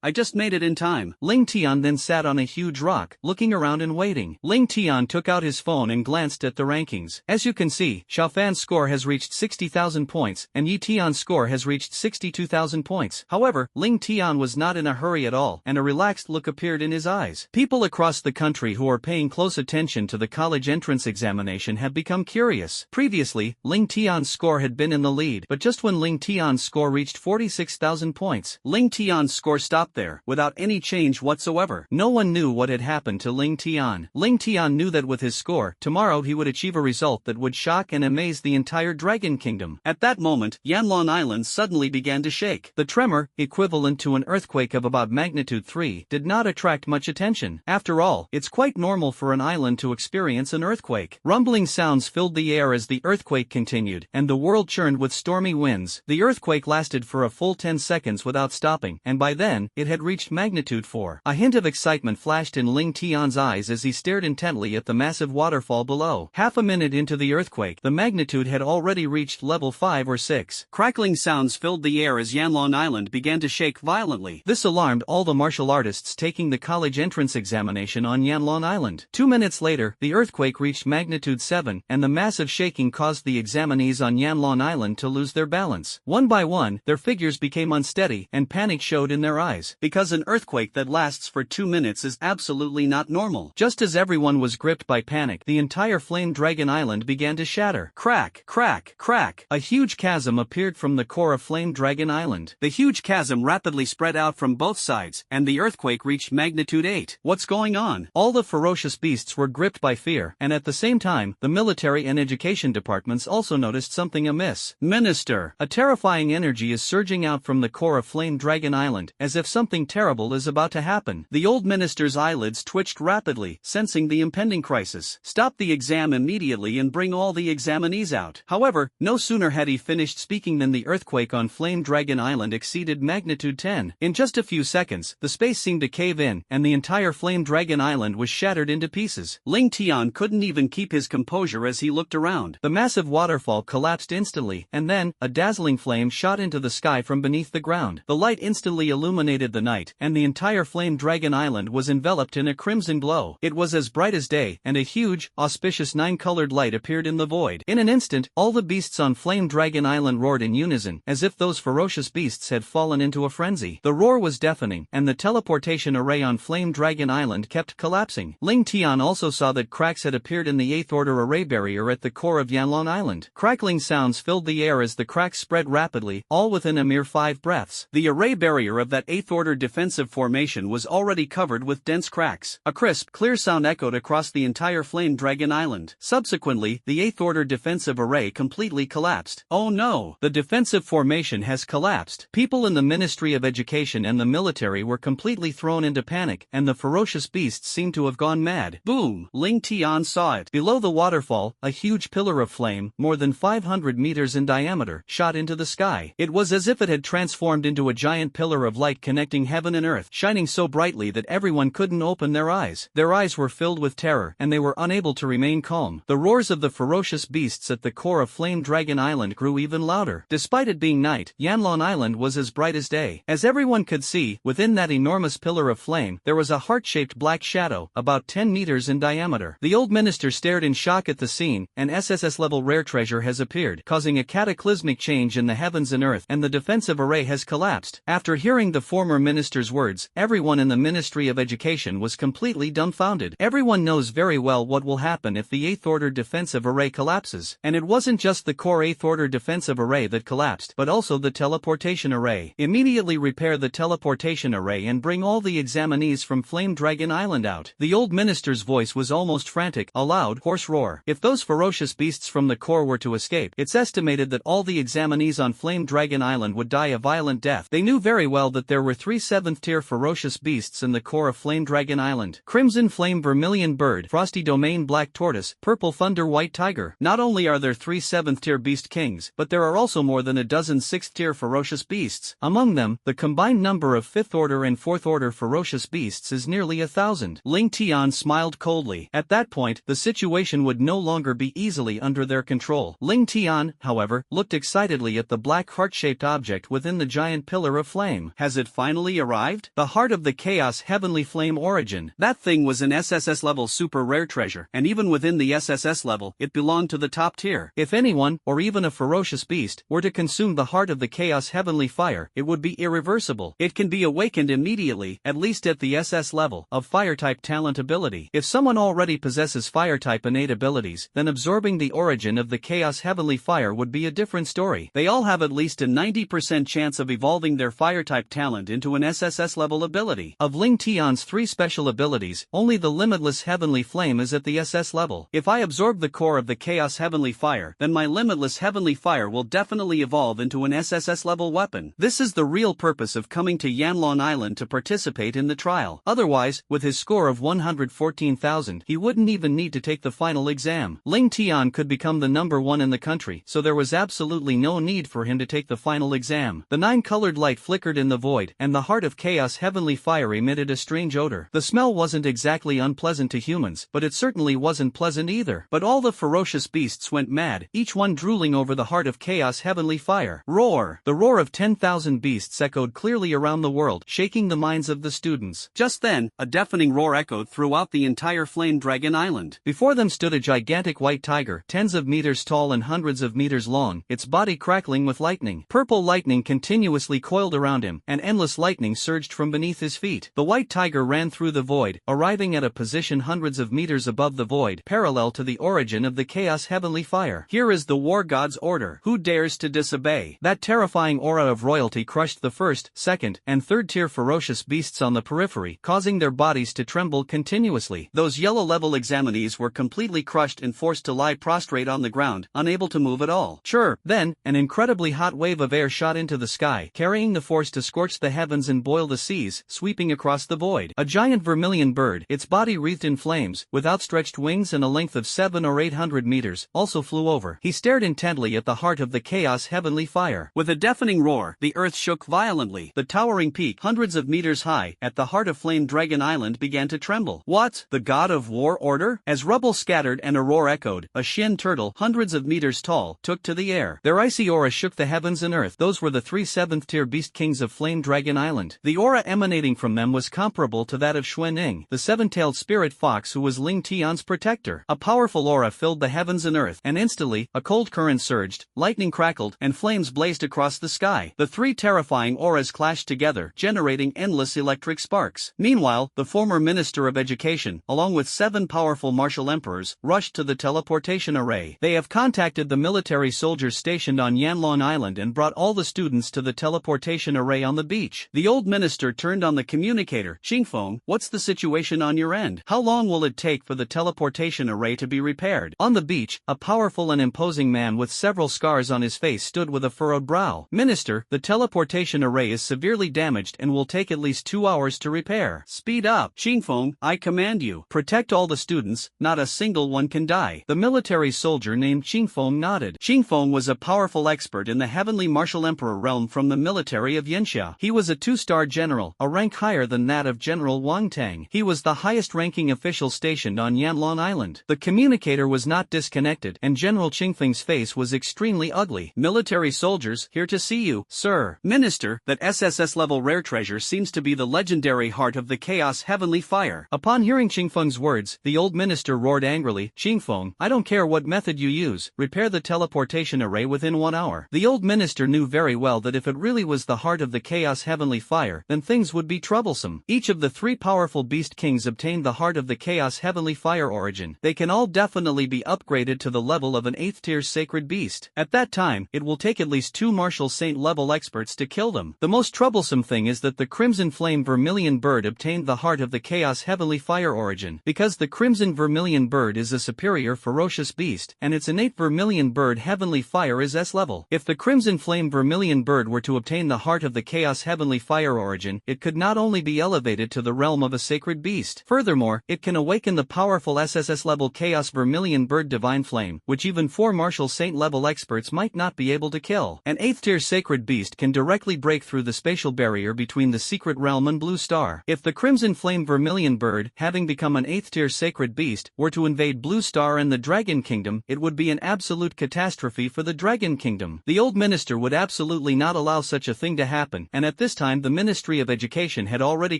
I just made it in time."
Ling Tian then sat on a huge rock, looking around and waiting. Ling Tian took out his phone and glanced at the rankings. As you can see, Xiao Fan's score has reached 60,000 points, and Yi Tian's score has reached 62,000 points. However, Ling Tian was not in a hurry at all, and a relaxed look appeared in his eyes. People across the country who are paying close attention to the college entrance examination have become curious. Previously, Ling Tian's score had been in the lead, but just when Ling Tian's score reached 46,000 points,
Ling Tian's score stopped there, without any change whatsoever.
No one knew what had happened to Ling Tian. Ling Tian knew that with his score, tomorrow he would achieve a result that would shock and amaze the entire Dragon Kingdom.
At that moment, Yanlong Island suddenly began to shake.
The tremor, equivalent to an earthquake of about magnitude 3, did not attract much attention. After all, it's quite normal for an island to experience an earthquake. Rumbling sounds filled the air as the earthquake continued, and the world churned with stormy winds. The earthquake lasted for a full 10 seconds without stopping, and by then, it had reached magnitude 4. A hint of excitement flashed in Ling Tian's eyes as he stared intently at the massive waterfall below. Half a minute into the earthquake, the magnitude had already reached level 5 or 6.
Crackling sounds filled the air as Yanlong Island began to shake violently.
This alarmed all the martial artists taking the college entrance examination on Yanlong Island. 2 minutes later, the earthquake reached magnitude 7, and the massive shaking caused the examinees on Yanlong Island to lose their balance. One by one, their figures became unsteady, and panic showed in their eyes.
Because an earthquake that lasts for 2 minutes is absolutely not normal.
Just as everyone was gripped by panic, the entire Flame Dragon Island began to shatter.
Crack, crack, crack.
A huge chasm appeared from the core of Flame Dragon Island.
The huge chasm rapidly spread out from both sides, and the earthquake reached magnitude 8. What's going on?
All the ferocious beasts were gripped by fear, and at the same time, the military and education departments also noticed something amiss.
Minister!
A terrifying energy is surging out from the core of Flame Dragon Island, as if something terrible is about to happen.
The old minister's eyelids twitched rapidly, sensing the impending crisis. Stop the exam immediately and bring all the examinees out. However, no sooner had he finished speaking than the earthquake on Flame Dragon Island exceeded magnitude 10. In just a few seconds, the space seemed to cave in, and the entire Flame Dragon Island was shattered into pieces. Ling Tian couldn't even keep his composure as he looked around.
The massive waterfall collapsed instantly, and then, a dazzling flame shot into the sky from beneath the ground. The light instantly illuminated the night, and the entire Flame Dragon Island was enveloped in a crimson glow. It was as bright as day, and a huge, auspicious 9-colored light appeared in the void. In an instant, all the beasts on Flame Dragon Island roared in unison, as if those ferocious beasts had fallen into a frenzy. The roar was deafening, and the teleportation array on Flame Dragon Island kept collapsing. Ling Tian also saw that cracks had appeared in the 8th Order array barrier at the core of Yanlong Island. Crackling sounds filled the air as the cracks spread rapidly, all within a mere 5 breaths.
The array barrier of that 8th Order defensive formation was already covered with dense cracks. A crisp, clear sound echoed across the entire Flame Dragon Island. Subsequently, the 8th Order defensive array completely collapsed.
Oh no! The defensive formation has collapsed. People in the Ministry of Education and the military were completely thrown into panic, and the ferocious beasts seemed to have gone mad.
Boom! Ling Tian saw it.
Below the waterfall, a huge pillar of flame, more than 500 meters in diameter, shot into the sky. It was as if it had transformed into a giant pillar of light connecting heaven and earth, shining so brightly that everyone couldn't open their eyes. Their eyes were filled with terror, and they were unable to remain calm. The roars of the ferocious beasts at the core of Flame Dragon Island grew even louder. Despite it being night, Yanlong Island was as bright as day. As everyone could see, within that enormous pillar of flame, there was a heart-shaped black shadow, about 10 meters in diameter. The old minister stared in shock at the scene. An SSS-level rare treasure has appeared, causing a cataclysmic change in the heavens and earth, and the defensive array has collapsed. After hearing the former minister's words, everyone in the Ministry of Education was completely dumbfounded. Everyone knows very well what will happen if the 8th Order defensive array collapses. And it wasn't just the core 8th Order defensive array that collapsed, but also the teleportation array. Immediately repair the teleportation array and bring all the examinees from Flame Dragon Island out. The old minister's voice was almost frantic, a loud, hoarse roar. If those ferocious beasts from the core were to escape, it's estimated that all the examinees on Flame Dragon Island would die a violent death. They knew very well that there were 3 7th-tier ferocious beasts in the core of Flame Dragon Island: Crimson Flame Vermilion Bird, Frosty Domain Black Tortoise, Purple Thunder White Tiger. Not only are there 3 7th-tier beast kings, but there are also more than a dozen 6th-tier ferocious beasts. Among them, the combined number of 5th Order and 4th Order ferocious beasts is nearly 1,000. Ling Tian smiled coldly. At that point, the situation would no longer be easily under their control. Ling Tian, however, looked excitedly at the black heart-shaped object within the giant pillar of flame.
Has it finally arrived?
The heart of the Chaos Heavenly Flame Origin.
That thing was an SSS level super rare treasure, and even within the SSS level, it belonged to the top tier.
If anyone, or even a ferocious beast, were to consume the heart of the Chaos Heavenly Fire, it would be irreversible.
It can be awakened immediately, at least at the SS level, of Fire-type talent ability.
If someone already possesses Fire-type innate abilities, then absorbing the origin of the Chaos Heavenly Fire would be a different story.
They all have at least a 90% chance of evolving their Fire-type talent into an SSS level ability.
Of Ling Tian's 3 special abilities, only the Limitless Heavenly Flame is at the SS level.
If I absorb the core of the Chaos Heavenly Fire, then my Limitless Heavenly Fire will definitely evolve into an SSS level weapon. This is the real purpose of coming to Yanlong Island to participate in the trial. Otherwise, with his score of 114,000, he wouldn't even need to take the final exam. Ling Tian could become the #1 in the country, so there was absolutely no need for him to take the final exam. The 9-colored light flickered in the void, and the heart of chaos heavenly fire emitted a strange odor. The smell wasn't exactly unpleasant to humans, but it certainly wasn't pleasant either. But all the ferocious beasts went mad, each one drooling over the heart of chaos heavenly fire. Roar! The roar of 10,000 beasts echoed clearly around the world, shaking the minds of the students. Just then, a deafening roar echoed throughout the entire Flame Dragon Island. Before them stood a gigantic white tiger, tens of meters tall and hundreds of meters long, its body crackling with lightning. Purple lightning continuously coiled around him, and endless lightning surged from beneath his feet. The white tiger ran through the void, arriving at a position hundreds of meters above the void, parallel to the origin of the chaos heavenly fire. Here is the war god's order. Who dares to disobey? That terrifying aura of royalty crushed the first, second, and third-tier ferocious beasts on the periphery, causing their bodies to tremble continuously. Those yellow-level examinees were completely crushed and forced to lie prostrate on the ground, unable to move at all. Sure, then, an incredibly hot wave of air shot into the sky, carrying the force to scorch the heavens and boil the seas, sweeping across the void. A giant vermilion bird, its body wreathed in flames, with outstretched wings and a length of 700 or 800 meters, also flew over. He stared intently at the heart of the chaos heavenly fire. With a deafening roar, the earth shook violently. The towering peak, hundreds of meters high, at the heart of Flame Dragon Island began to tremble. What? The god of war order? As rubble scattered and a roar echoed, a shin turtle, hundreds of meters tall, took to the air. Their icy aura shook the heavens and earth. Those were the 3 7th-tier beast kings of Flame Dragon Island. The aura emanating from them was comparable to that of Xuanning, the 7-tailed spirit fox who was Ling Tian's protector. A powerful aura filled the heavens and earth, and instantly, a cold current surged, lightning crackled, and flames blazed across the sky. The 3 terrifying auras clashed together, generating endless electric sparks. Meanwhile, the former Minister of Education, along with 7 powerful martial emperors, rushed to the teleportation array. They have contacted the military soldiers stationed on Yanlong Island and brought all the students to the teleportation array on the beach. The old minister turned on the communicator. Xingfeng, what's the situation on your end? How long will it take for the teleportation array to be repaired? On the beach, a powerful and imposing man with several scars on his face stood with a furrowed brow. Minister, the teleportation array is severely damaged and will take at least 2 hours to repair. Speed up. Xingfeng, I command you. Protect all the students, not a single one can die. The military soldier named Xingfeng nodded. Xingfeng was a powerful expert in the heavenly martial emperor realm from the military of Yanxia. He was a 2-star general, a rank higher than that of General Wang Tang. He was the highest-ranking official stationed on Yanlong Island. The communicator was not disconnected, and General Qingfeng's face was extremely ugly. Military soldiers, here to see you, sir. Minister, that SSS-level rare treasure seems to be the legendary heart of the chaos heavenly fire. Upon hearing Qingfeng's words, the old minister roared angrily, Qingfeng, I don't care what method you use, repair the teleportation array within 1 hour. The old minister knew very well that if it really was the heart of the chaos heavenly fire, then things would be troublesome. Each of the 3 powerful beast kings obtained the heart of the chaos heavenly fire origin. They can all definitely be upgraded to the level of an 8th-tier sacred beast. At that time, it will take at least 2 martial saint-level experts to kill them. The most troublesome thing is that the Crimson Flame Vermilion Bird obtained the heart of the chaos heavenly fire origin, because the Crimson Vermilion Bird is a superior ferocious beast, and its innate Vermilion Bird heavenly fire is S-level. If the Crimson Flame Vermilion Bird were to obtain the heart of the chaos heavenly fire origin, it could not only be elevated to the realm of a sacred beast. Furthermore, it can awaken the powerful SSS-level Chaos Vermilion Bird Divine Flame, which even 4 martial saint-level experts might not be able to kill. An 8th-tier sacred beast can directly break through the spatial barrier between the secret realm and Blue Star. If the Crimson Flame Vermilion Bird, having become an 8th-tier sacred beast, were to invade Blue Star and the Dragon Kingdom, it would be an absolute catastrophe for the Dragon Kingdom. The old minister would absolutely not allow such a thing to happen, and at this time the Ministry of Education had already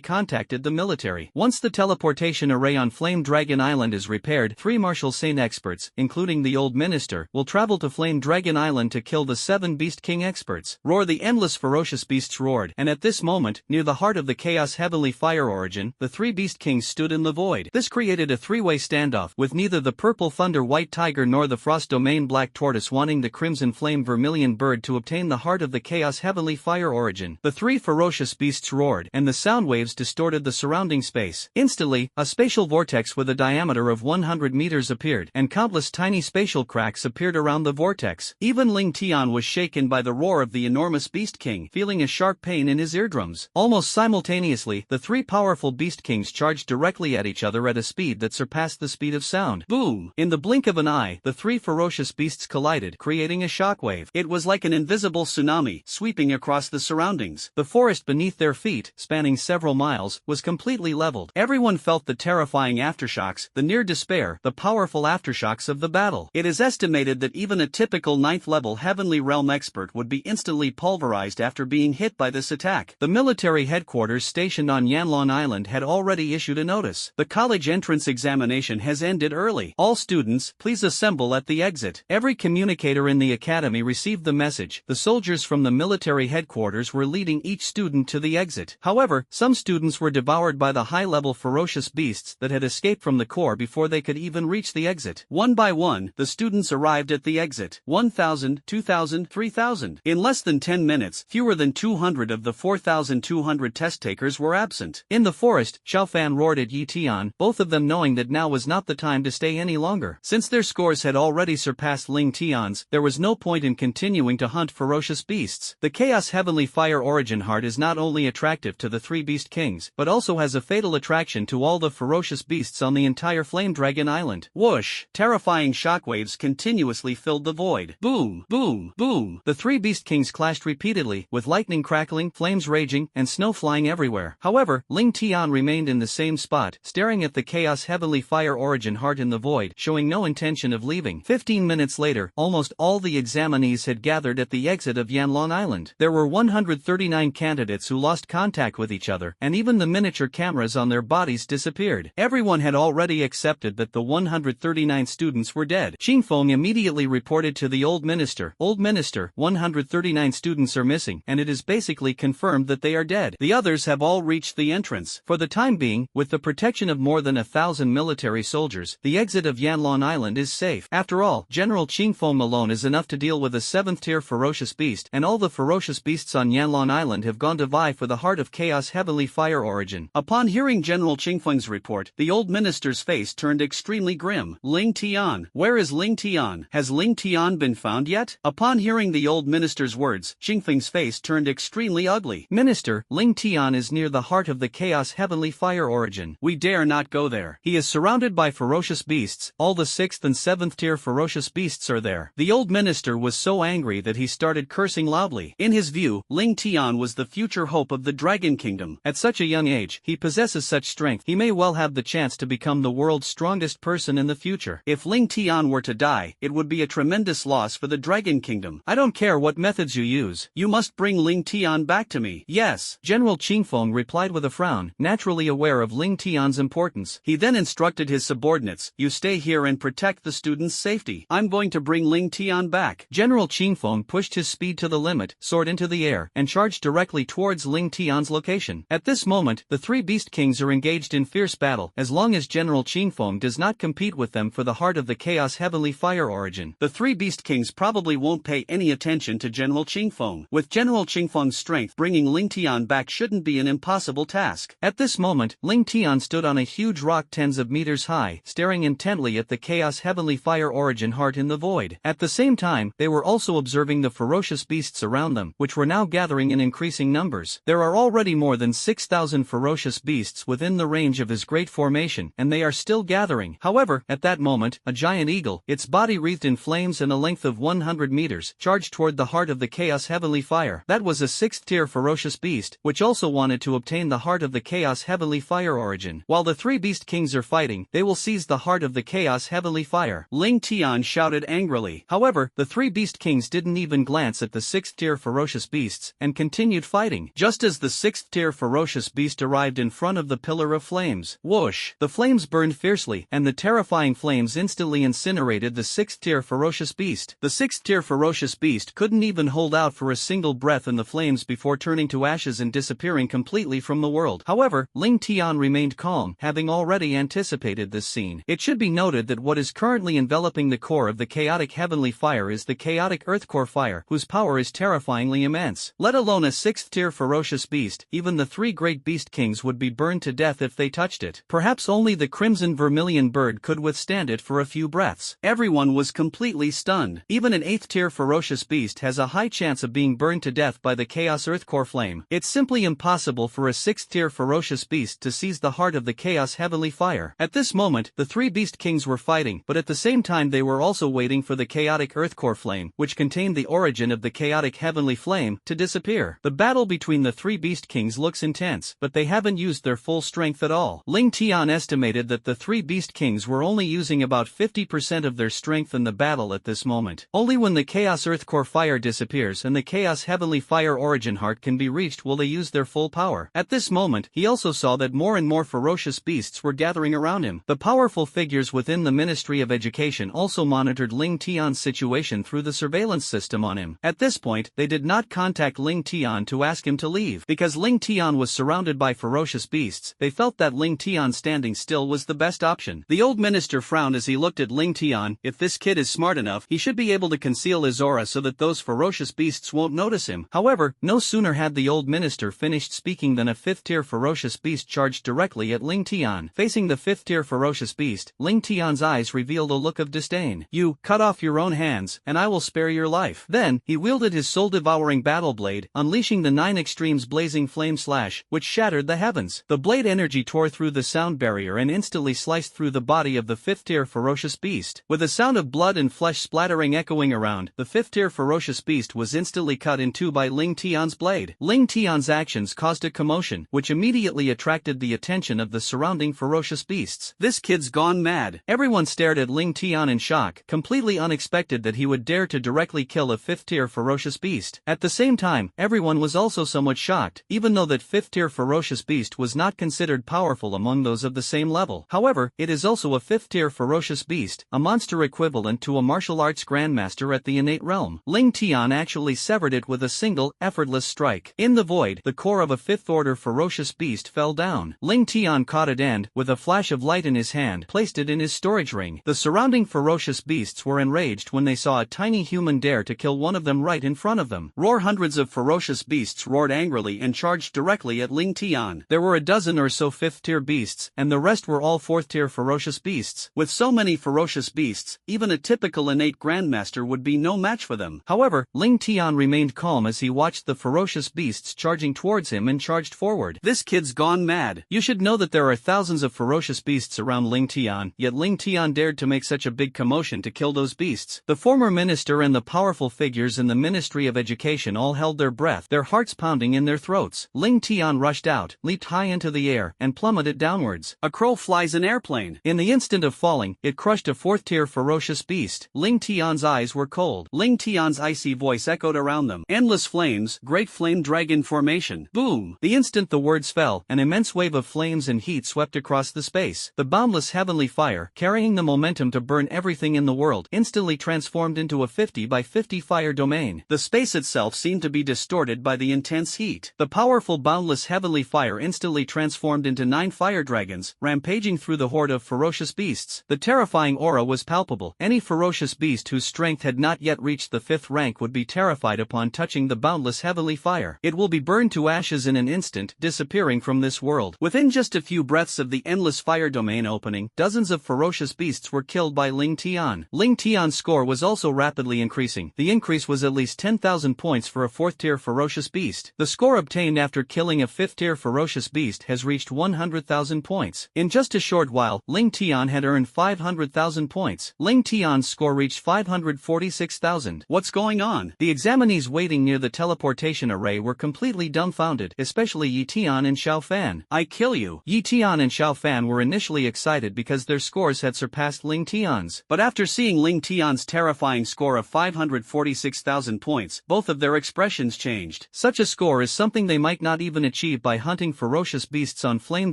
contacted the military. Once the teleportation array on Flame Dragon Island is repaired, 3 martial saint experts, including the old minister, will travel to Flame Dragon Island to kill the 7 Beast King experts. Roar! The endless ferocious beasts roared, and at this moment, near the heart of the chaos heavenly fire origin, the 3 Beast Kings stood in the void. This created a 3-way standoff, with neither the Purple Thunder White Tiger nor the Frost Domain Black Tortoise wanting the Crimson Flame Vermilion Bird to obtain the heart of the chaos heavenly fire origin. The 3 ferocious beasts roared, and the sound waves distorted the surrounding space. Instantly, a spatial vortex with a diameter of 100 meters appeared, and countless tiny spatial cracks appeared around the vortex. Even Ling Tian was shaken by the roar of the enormous Beast King, feeling a sharp pain in his eardrums. Almost simultaneously, the 3 powerful Beast
beast kings charged directly at each other at a speed that surpassed the speed of sound. Boom! In the blink of an eye, the three ferocious beasts collided, creating a shockwave. It was like an invisible tsunami, sweeping across the surroundings. The forest beneath their feet, spanning several miles, was completely leveled. Everyone felt the terrifying aftershocks, the near despair, the powerful aftershocks of the battle. It is estimated that even a typical 9th-level Heavenly Realm expert would be instantly pulverized after being hit by this attack. The military headquarters stationed on Yanlon Island had already issued a notice. The college entrance examination has ended early. All students, please assemble at the exit. Every communicator in the academy received the message. The soldiers from the military headquarters were leading each student to the exit. However, some students were devoured by the high-level ferocious beasts that had escaped from the core before they could even reach the exit. One by one, the students arrived at the exit. 1,000, 2,000, 3,000. In less than 10 minutes, fewer than 200 of the 4,200 test takers were absent. In the forest, Xiaofan roared at Yi Tian, both of them knowing that now was not the time to stay any longer. Since their scores had already surpassed Ling Tian's, there was no point in continuing to hunt ferocious beasts. The Chaos Heavenly Fire Origin Heart is not only attractive to the three Beast Kings, but also has a fatal attraction to all the ferocious beasts on the entire Flame Dragon Island. Whoosh! Terrifying shockwaves continuously filled the void. Boom! Boom! Boom! The three Beast Kings clashed repeatedly, with lightning crackling, flames raging, and snow flying everywhere. However, Ling Tian remained in the same spot, staring at the Chaos Heavenly Fire Origin Heart in the void, showing no intention of leaving. 15 minutes later, almost all the examinees had gathered at the exit of Yanlong Island. There were 139 candidates who lost contact with each other, and even the miniature cameras on their bodies disappeared. Everyone had already accepted that the 139 students were dead. Qingfeng immediately reported to the old minister, "Old minister, 139 students are missing, and it is basically confirmed that they are dead. The others have all reached the entrance. For the time being, with the protection of more than 1,000 military soldiers, the exit of Yanlong Island is safe. After all, General Qingfeng alone is enough to deal with a 7th-tier ferocious beast, and all the ferocious beasts on Yanlong Island have gone to vie for the Heart of Chaos Heavenly Fire Origin." Upon hearing General Qingfeng's report, the old minister's face turned extremely grim. Ling Tian. Where is Ling Tian? Has Ling Tian been found yet? Upon hearing the old minister's words, Qingfeng's face turned extremely ugly. "Minister, Ling Tian is near the heart of the Chaos Heavenly Fire Origin. We dare not go there. He is surrounded by ferocious beasts. All the 6th and 7th tier ferocious beasts are there." The old minister was so angry that he started cursing loudly. In his view, Ling Tian was the future hope of the Dragon Kingdom. At such a young age, he possesses such strength, he may well have the chance to become the world's strongest person in the future. If Ling Tian were to die, it would be a tremendous loss for the Dragon Kingdom. "I don't care what methods you use. You must bring Ling Tian back to me." "Yes." General Qingfeng replied with a frown, naturally aware of Ling Tian's importance. He then instructed his subordinates, "You stay here and protect the students' safety. I'm going to bring Ling Tian back." General Qingfeng pushed his speed to the limit, soared into the air, and charged directly towards Ling Tian's location. At this moment, the three Beast Kings are engaged in fierce battle. As long as General Qingfeng does not compete with them for the heart of the Chaos Heavenly Fire Origin, the three Beast Kings probably won't pay any attention to General Qingfeng. With General Qingfeng's strength, bringing Ling Tian back shouldn't be an impossible task. At this moment, Ling Tian stood on a huge rock tens of meters high, staring intently at the Chaos Heavenly Fire Origin Heart in the void. At the same time, they were also observing the ferocious beasts around them, which were now gathering in increasing numbers. There are already more than 6,000 ferocious beasts within the range of his great formation, and they are still gathering. However, at that moment, a giant eagle, its body wreathed in flames and a length of 100 meters, charged toward the heart of the Chaos Heavenly Fire. That was a 6th-tier ferocious beast, which also wanted to obtain the heart of the Chaos Heavenly Fire Origin. While the three Beast Kings are fighting, they will seize the heart of the Chaos Heavenly Fire. Ling Tian shouted angrily. However, the three Beast Kings didn't even glance at the 6th-tier ferocious beasts, and continued fighting. Just as the 6th-tier ferocious beast arrived in front of the pillar of flames, whoosh! The flames burned fiercely, and the terrifying flames instantly incinerated the 6th-tier ferocious beast. The 6th-tier ferocious beast couldn't even hold out for a single breath in the flames before turning to ashes and disappearing completely from the world. However, Ling Tian remained calm, having already anticipated this scene. It should be noted that what is currently enveloping the core of the chaotic heavenly fire is the chaotic earth core fire, whose power is terrifyingly immense. Let alone a 6th-tier ferocious beast, even the three great beast kings would be burned to death if they touched it. Perhaps only the crimson vermilion bird could withstand it for a few breaths. Everyone was completely stunned. Even an 8th-tier ferocious beast has a high chance of being burned to death by the chaos earth core flame. It's simply impossible for a 6th-tier ferocious beast to seize the heart of the Chaos Heavenly Fire. At this moment, the three Beast Kings were fighting, but at the same time they were also waiting for the chaotic Earth Core Flame, which contained the origin of the chaotic Heavenly Flame, to disappear. The battle between the three Beast Kings looks intense, but they haven't used their full strength at all. Ling Tian estimated that the three Beast Kings were only using about 50% of their strength in the battle at this moment. Only when the Chaos Earth Core Fire disappears and the Chaos Heavenly Fire origin heart can be reached will they use their full power. At this moment, he also saw that more and more ferocious beasts were gathering around him. The powerful figures within the Ministry of Education also monitored Ling Tian's situation through the surveillance system on him. At this point, they did not contact Ling Tian to ask him to leave. Because Ling Tian was surrounded by ferocious beasts, they felt that Ling Tian standing still was the best option. The old minister frowned as he looked at Ling Tian. If this kid is smart enough, he should be able to conceal his aura so that those ferocious beasts won't notice him. However, no sooner had the old minister finished speaking than a fifth-tier ferocious beast charged directly at Ling Tian. Facing the fifth-tier ferocious beast, Ling Tian's eyes revealed a look of disdain. "You, cut off your own hands, and I will spare your life." Then, he wielded his soul-devouring battle blade, unleashing the 9 extremes blazing flame slash, which shattered the heavens. The blade energy tore through the sound barrier and instantly sliced through the body of the fifth-tier ferocious beast. With a sound of blood and flesh splattering echoing around, the fifth-tier ferocious beast was instantly cut in two by Ling Tian's blade. Ling Tian's actions caused a commotion, which immediately attracted the attention of the surrounding ferocious beasts. "This kid's gone mad." Everyone stared at Ling Tian in shock, completely unexpected that he would dare to directly kill a fifth-tier ferocious beast. At the same time, everyone was also somewhat shocked, even though that fifth-tier ferocious beast was not considered powerful among those of the same level. However, it is also a fifth-tier ferocious beast, a monster equivalent to a martial arts grandmaster at the innate realm. Ling Tian actually severed it with a single, effortless strike. In the void, the core of a fifth-order ferocious beast fell down. Ling Tian caught it and, with a flash of light in his hand, placed it in his storage ring. The surrounding ferocious beasts were enraged when they saw a tiny human dare to kill one of them right in front of them. Roar! Hundreds of ferocious beasts roared angrily and charged directly at Ling Tian. There were a dozen or so fifth-tier beasts, and the rest were all fourth-tier ferocious beasts. With so many ferocious beasts, even a typical innate grandmaster would be no match for them. However, Ling Tian remained calm as he watched the ferocious beasts charging towards him and charged forward. "This kid's gone mad." You should know that there are thousands of ferocious beasts around Ling Tian, yet Ling Tian dared to make such a big commotion to kill those beasts. The former minister and the powerful figures in the Ministry of Education all held their breath, their hearts pounding in their throats. Ling Tian rushed out, leaped high into the air, and plummeted downwards. A crow flies an airplane. In the instant of falling, it crushed a fourth-tier ferocious beast. Ling Tian's eyes were cold. Ling Tian's icy voice echoed around them. "Endless flames, great flame dragon formation." Boom! The instant the words fell, an immense wave of flames and heat swept across the space. The boundless heavenly fire, carrying the momentum to burn everything in the world, instantly transformed into a 50 by 50 fire domain. The space itself seemed to be distorted by the intense heat. The powerful boundless heavenly fire instantly transformed into 9 fire dragons, rampaging through the horde of ferocious beasts. The terrifying aura was palpable. Any ferocious beast whose strength had not yet reached the 5th rank would be terrified upon touching the boundless heavenly fire. It will be burned to ashes in an instant, disappearing from this world. Within just a few breaths of the endless fire domain opening, dozens of ferocious beasts were killed by Ling Tian. Ling Tian's score was also rapidly increasing. The increase was at least 10,000 points for a 4th-tier ferocious beast. The score obtained after killing a 5th-tier ferocious beast has reached 100,000 points. In just a short while, Ling Tian had earned 500,000 points. Ling Tian's score reached 546,000. What's going on? The examinees waiting near the teleportation array were completely dumbfounded, especially Yi Tian and Xiao Fan. "I kill you." Yi Tian and Xiao Fan were initially excited because their scores had surpassed Ling Tian's. But after seeing Ling Tian's terrifying score of 546,000 points, both of their expressions changed. Such a score is something they might not even achieve by hunting ferocious beasts on Flame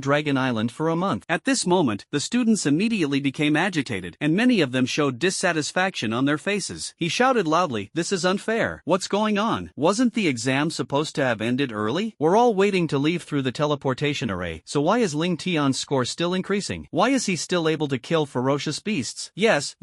Dragon Island for a month. At this moment, the students immediately became agitated, and many of them showed dissatisfaction on their faces. He shouted loudly, "This is unfair. What's going on? Wasn't the exam supposed to have ended early? We're all waiting to leave through the teleportation array, so why is Ling Tian's score still increasing? Why is he still able to kill ferocious beasts? Yes,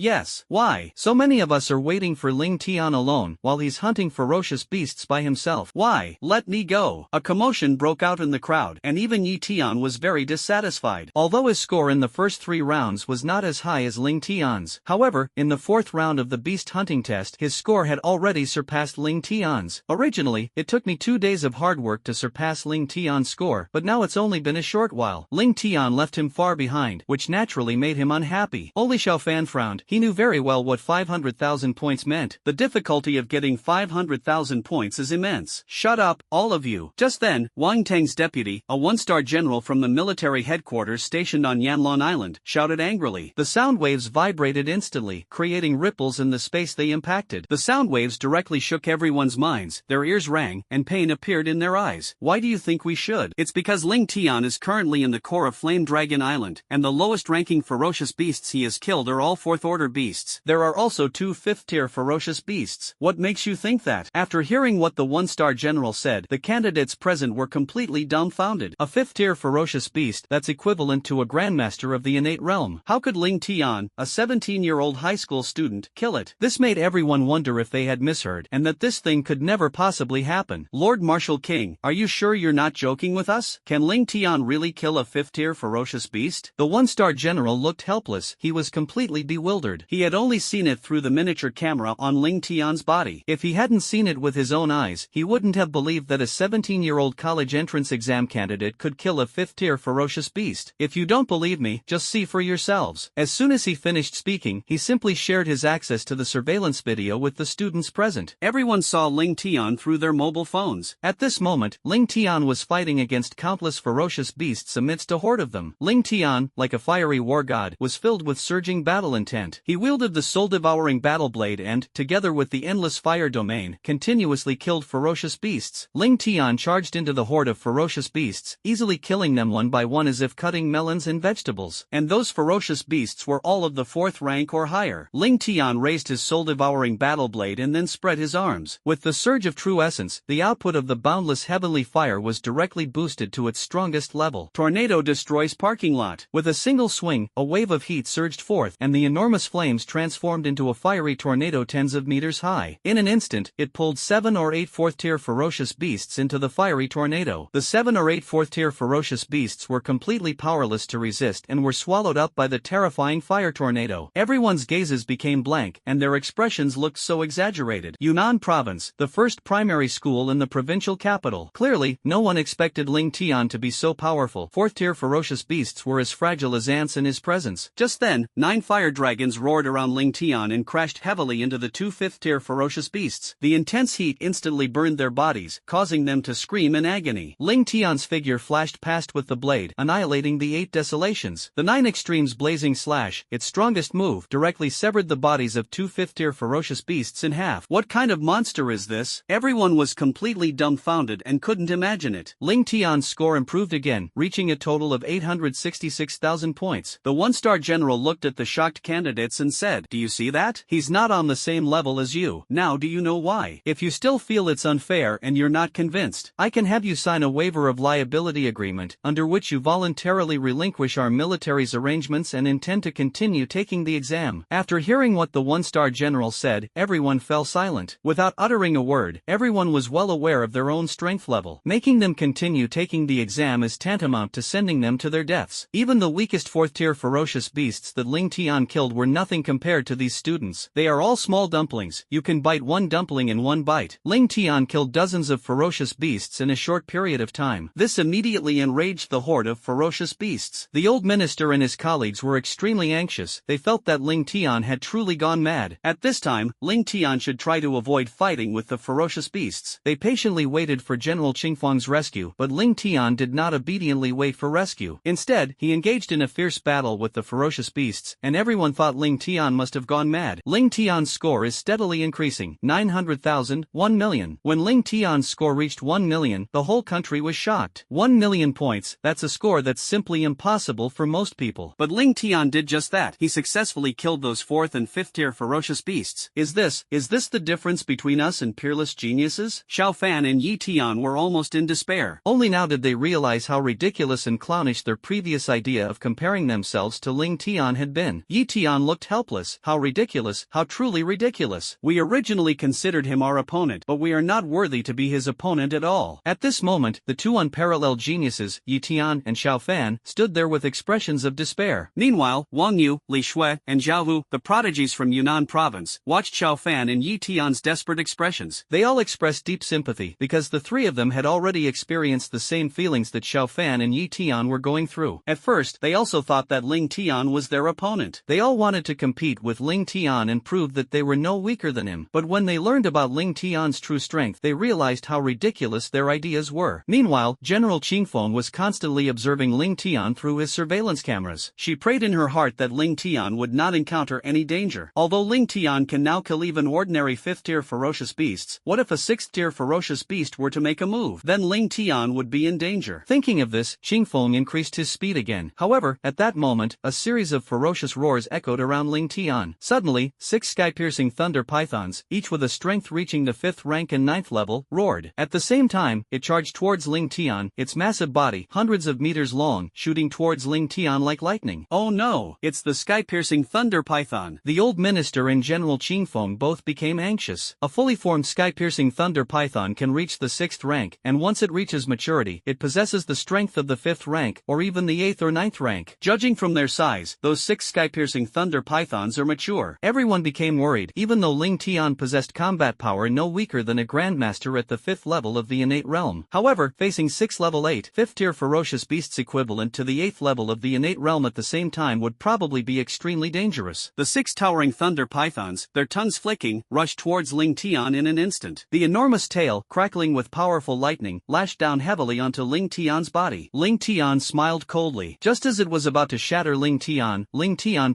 why? So many of us are waiting for Ling Tian alone, while he's hunting ferocious beasts by himself. Why? Let me go." A commotion broke out in the crowd, and even Yi Tian was very dissatisfied. Although his score in the first 3 rounds was not as high as Ling Tian's, however, in the 4th round of the beast hunting test, his score had already surpassed Ling Tian's. Originally, it took me 2 days of hard work to surpass Ling Tian's score, but now now it's only been a short while. Ling Tian left him far behind, which naturally made him unhappy. Only Xiao Fan frowned. He knew very well what 500,000 points meant. The difficulty of getting 500,000 points is immense. Shut up, all of you. Just then, Wang Teng's deputy, a one-star general from the military headquarters stationed on Yanlong Island, shouted angrily. The sound waves vibrated instantly, creating ripples in the space they impacted. The sound waves directly shook everyone's minds, their ears rang, and pain appeared in their eyes. Why do you think we should? It's because Ling Tian is currently in the core of Flame Dragon Island, and the lowest-ranking ferocious beasts he has killed are all fourth-order beasts. There are also 2 fifth-tier ferocious beasts. What makes you think that? After hearing what the one-star general said, the candidates present were completely dumbfounded. A fifth-tier ferocious beast that's equivalent to a grandmaster of the innate realm. How could Ling Tian, a 17-year-old high school student, kill it? This made everyone wonder if they had misheard, and that this thing could never possibly happen. Lord Marshal King, are you sure you're not joking with us? Can Ling Tian really kill a fifth-tier ferocious beast? The one-star general looked helpless. He was completely bewildered. He had only seen it through the miniature camera on Ling Tian's body. If he hadn't seen it with his own eyes, he wouldn't have believed that a 17-year-old college entrance exam candidate could kill a fifth-tier ferocious beast. If you don't believe me, just see for yourselves. As soon as he finished speaking, he simply shared his access to the surveillance video with the students present. Everyone saw Ling Tian through their mobile phones. At this moment, Ling Tian was fighting against countless ferocious beasts amidst a horde of them. Ling Tian, like a fiery war god, was filled with surging battle intent. He wielded the soul-devouring battle blade and, together with the endless fire domain, continuously killed ferocious beasts. Ling Tian charged into the horde of ferocious beasts, easily killing them one by one as if cutting melons and vegetables. And those ferocious beasts were all of the 4th rank or higher. Ling Tian raised his soul-devouring battle blade and then spread his arms. With the surge of true essence, the output of the boundless heavenly fire was directly boosted to its strongest level. Tornado destroys parking lot. With a single swing, a wave of heat surged forth, and the enormous flames transformed into a fiery tornado tens of meters high. In an instant, it pulled 7 or 8 4th-tier ferocious beasts into the fiery tornado. The 7 or 8 4th-tier ferocious beasts were completely powerless to resist and were swallowed up by the terrifying fire tornado. Everyone's gazes became blank, and their expressions looked so exaggerated. Yunnan Province, the first primary school in the provincial capital. Clearly, no one expected Ling Tian to be so powerful. 4th-tier ferocious beasts were as fragile as ants in his presence. Just then, 9 fire dragons roared around Ling Tian and crashed heavily into the 2 5th-tier ferocious beasts. The intense heat instantly burned their bodies, causing them to scream in agony. Ling Tian's figure flashed past with the blade, annihilating the 8 desolations. The 9 extremes blazing slash, its strongest move, directly severed the bodies of 2 5th-tier ferocious beasts in half. What kind of monster is this? Everyone was completely dumbfounded and couldn't imagine it. Ling Tian's score improved again, reaching a total of 866,000 points. The one-star general looked at the shocked candidates and said, "Do you see that? He's not on the same level as you. Now do you know why? If you still feel it's unfair and you're not convinced, I can have you sign a waiver of liability agreement, under which you voluntarily relinquish our military's arrangements and intend to continue taking the exam." After hearing what the one-star general said, everyone fell silent. Without uttering a word, everyone was well aware of their own strength level. Making them continue taking the exam is tantamount to sending them to their deaths. Even the weakest 4th-tier ferocious beasts that Ling Tian killed were nothing compared to these students. They are all small dumplings. You can bite one dumpling in one bite. Ling Tian killed dozens of ferocious beasts in a short period of time. This immediately enraged the horde of ferocious beasts. The old minister and his colleagues were extremely anxious. They felt that Ling Tian had truly gone mad. At this time, Ling Tian should try to avoid fighting with the ferocious beasts. They patiently waited for General Qingfeng's rescue, but Ling Tian did not obediently wait for rescue. Instead, he engaged in a fierce battle with the ferocious beasts, and everyone thought Ling Tian must have gone mad. Ling Tian's score is steadily increasing. 900,000, 1 million. When Ling Tian's score reached 1 million, the whole country was shocked. 1 million points, that's a score that's simply impossible for most people. But Ling Tian did just that. He successfully killed those 4th and 5th-tier ferocious beasts. Is this the difference between us and peerless geniuses? Xiao Fan and Yi Tian were almost in despair. Only now did they realize how ridiculous and clownish their previous idea of comparing themselves to Ling Tian had been. Yi Tian looked helpless. How ridiculous, how truly ridiculous. We originally considered him our opponent, but we are not worthy to be his opponent at all. At this moment, the 2 unparalleled geniuses, Yi Tian and Xiao Fan, stood there with expressions of despair. Meanwhile, Wang Yu, Li Shui, and Zhao Wu, the prodigies from Yunnan Province, watched Xiao Fan and Yi Tian's desperate expressions. They all expressed deep sympathy, because the 3 of them had already experienced the same feeling
feelings that Xiao Fan and Yi Tian were going through. At first, they also thought that Ling Tian was their opponent. They all wanted to compete with Ling Tian and prove that they were no weaker than him. But when they learned about Ling Tian's true strength, they realized how ridiculous their ideas were. Meanwhile, General Qingfeng was constantly observing Ling Tian through his surveillance cameras. She prayed in her heart that Ling Tian would not encounter any danger. Although Ling Tian can now kill even ordinary 5th-tier ferocious beasts, what if a 6th-tier ferocious beast were to make a move? Then Ling Tian would be in danger. Thinking of this, Qingfeng increased his speed again. However, at that moment, a series of ferocious roars echoed around Ling Tian. Suddenly, 6 sky-piercing thunder pythons, each with a strength reaching the 5th rank and 9th level, roared. At the same time, it charged towards Ling Tian, its massive body, hundreds of meters long, shooting towards Ling Tian like lightning. Oh no, it's the sky-piercing thunder python. The old minister and General Qingfeng both became anxious. A fully formed sky-piercing thunder python can reach the 6th rank, and once it reaches maturity, it possesses the strength of the 5th rank, or even the 8th or 9th rank. Judging from their size, those 6 sky-piercing thunder pythons are mature. Everyone became worried. Even though Ling Tian possessed combat power no weaker than a grandmaster at the 5th level of the innate realm. However, facing 6 level 8, 5th-tier ferocious beasts equivalent to the 8th level of the innate realm at the same time would probably be extremely dangerous. The 6 towering thunder pythons, their tongues flicking, rushed towards Ling Tian in an instant. The enormous tail, crackling with powerful lightning, lashed down heavily onto Ling Tian's body. Ling Tian smiled coldly. Just as it was about to shatter Ling Tian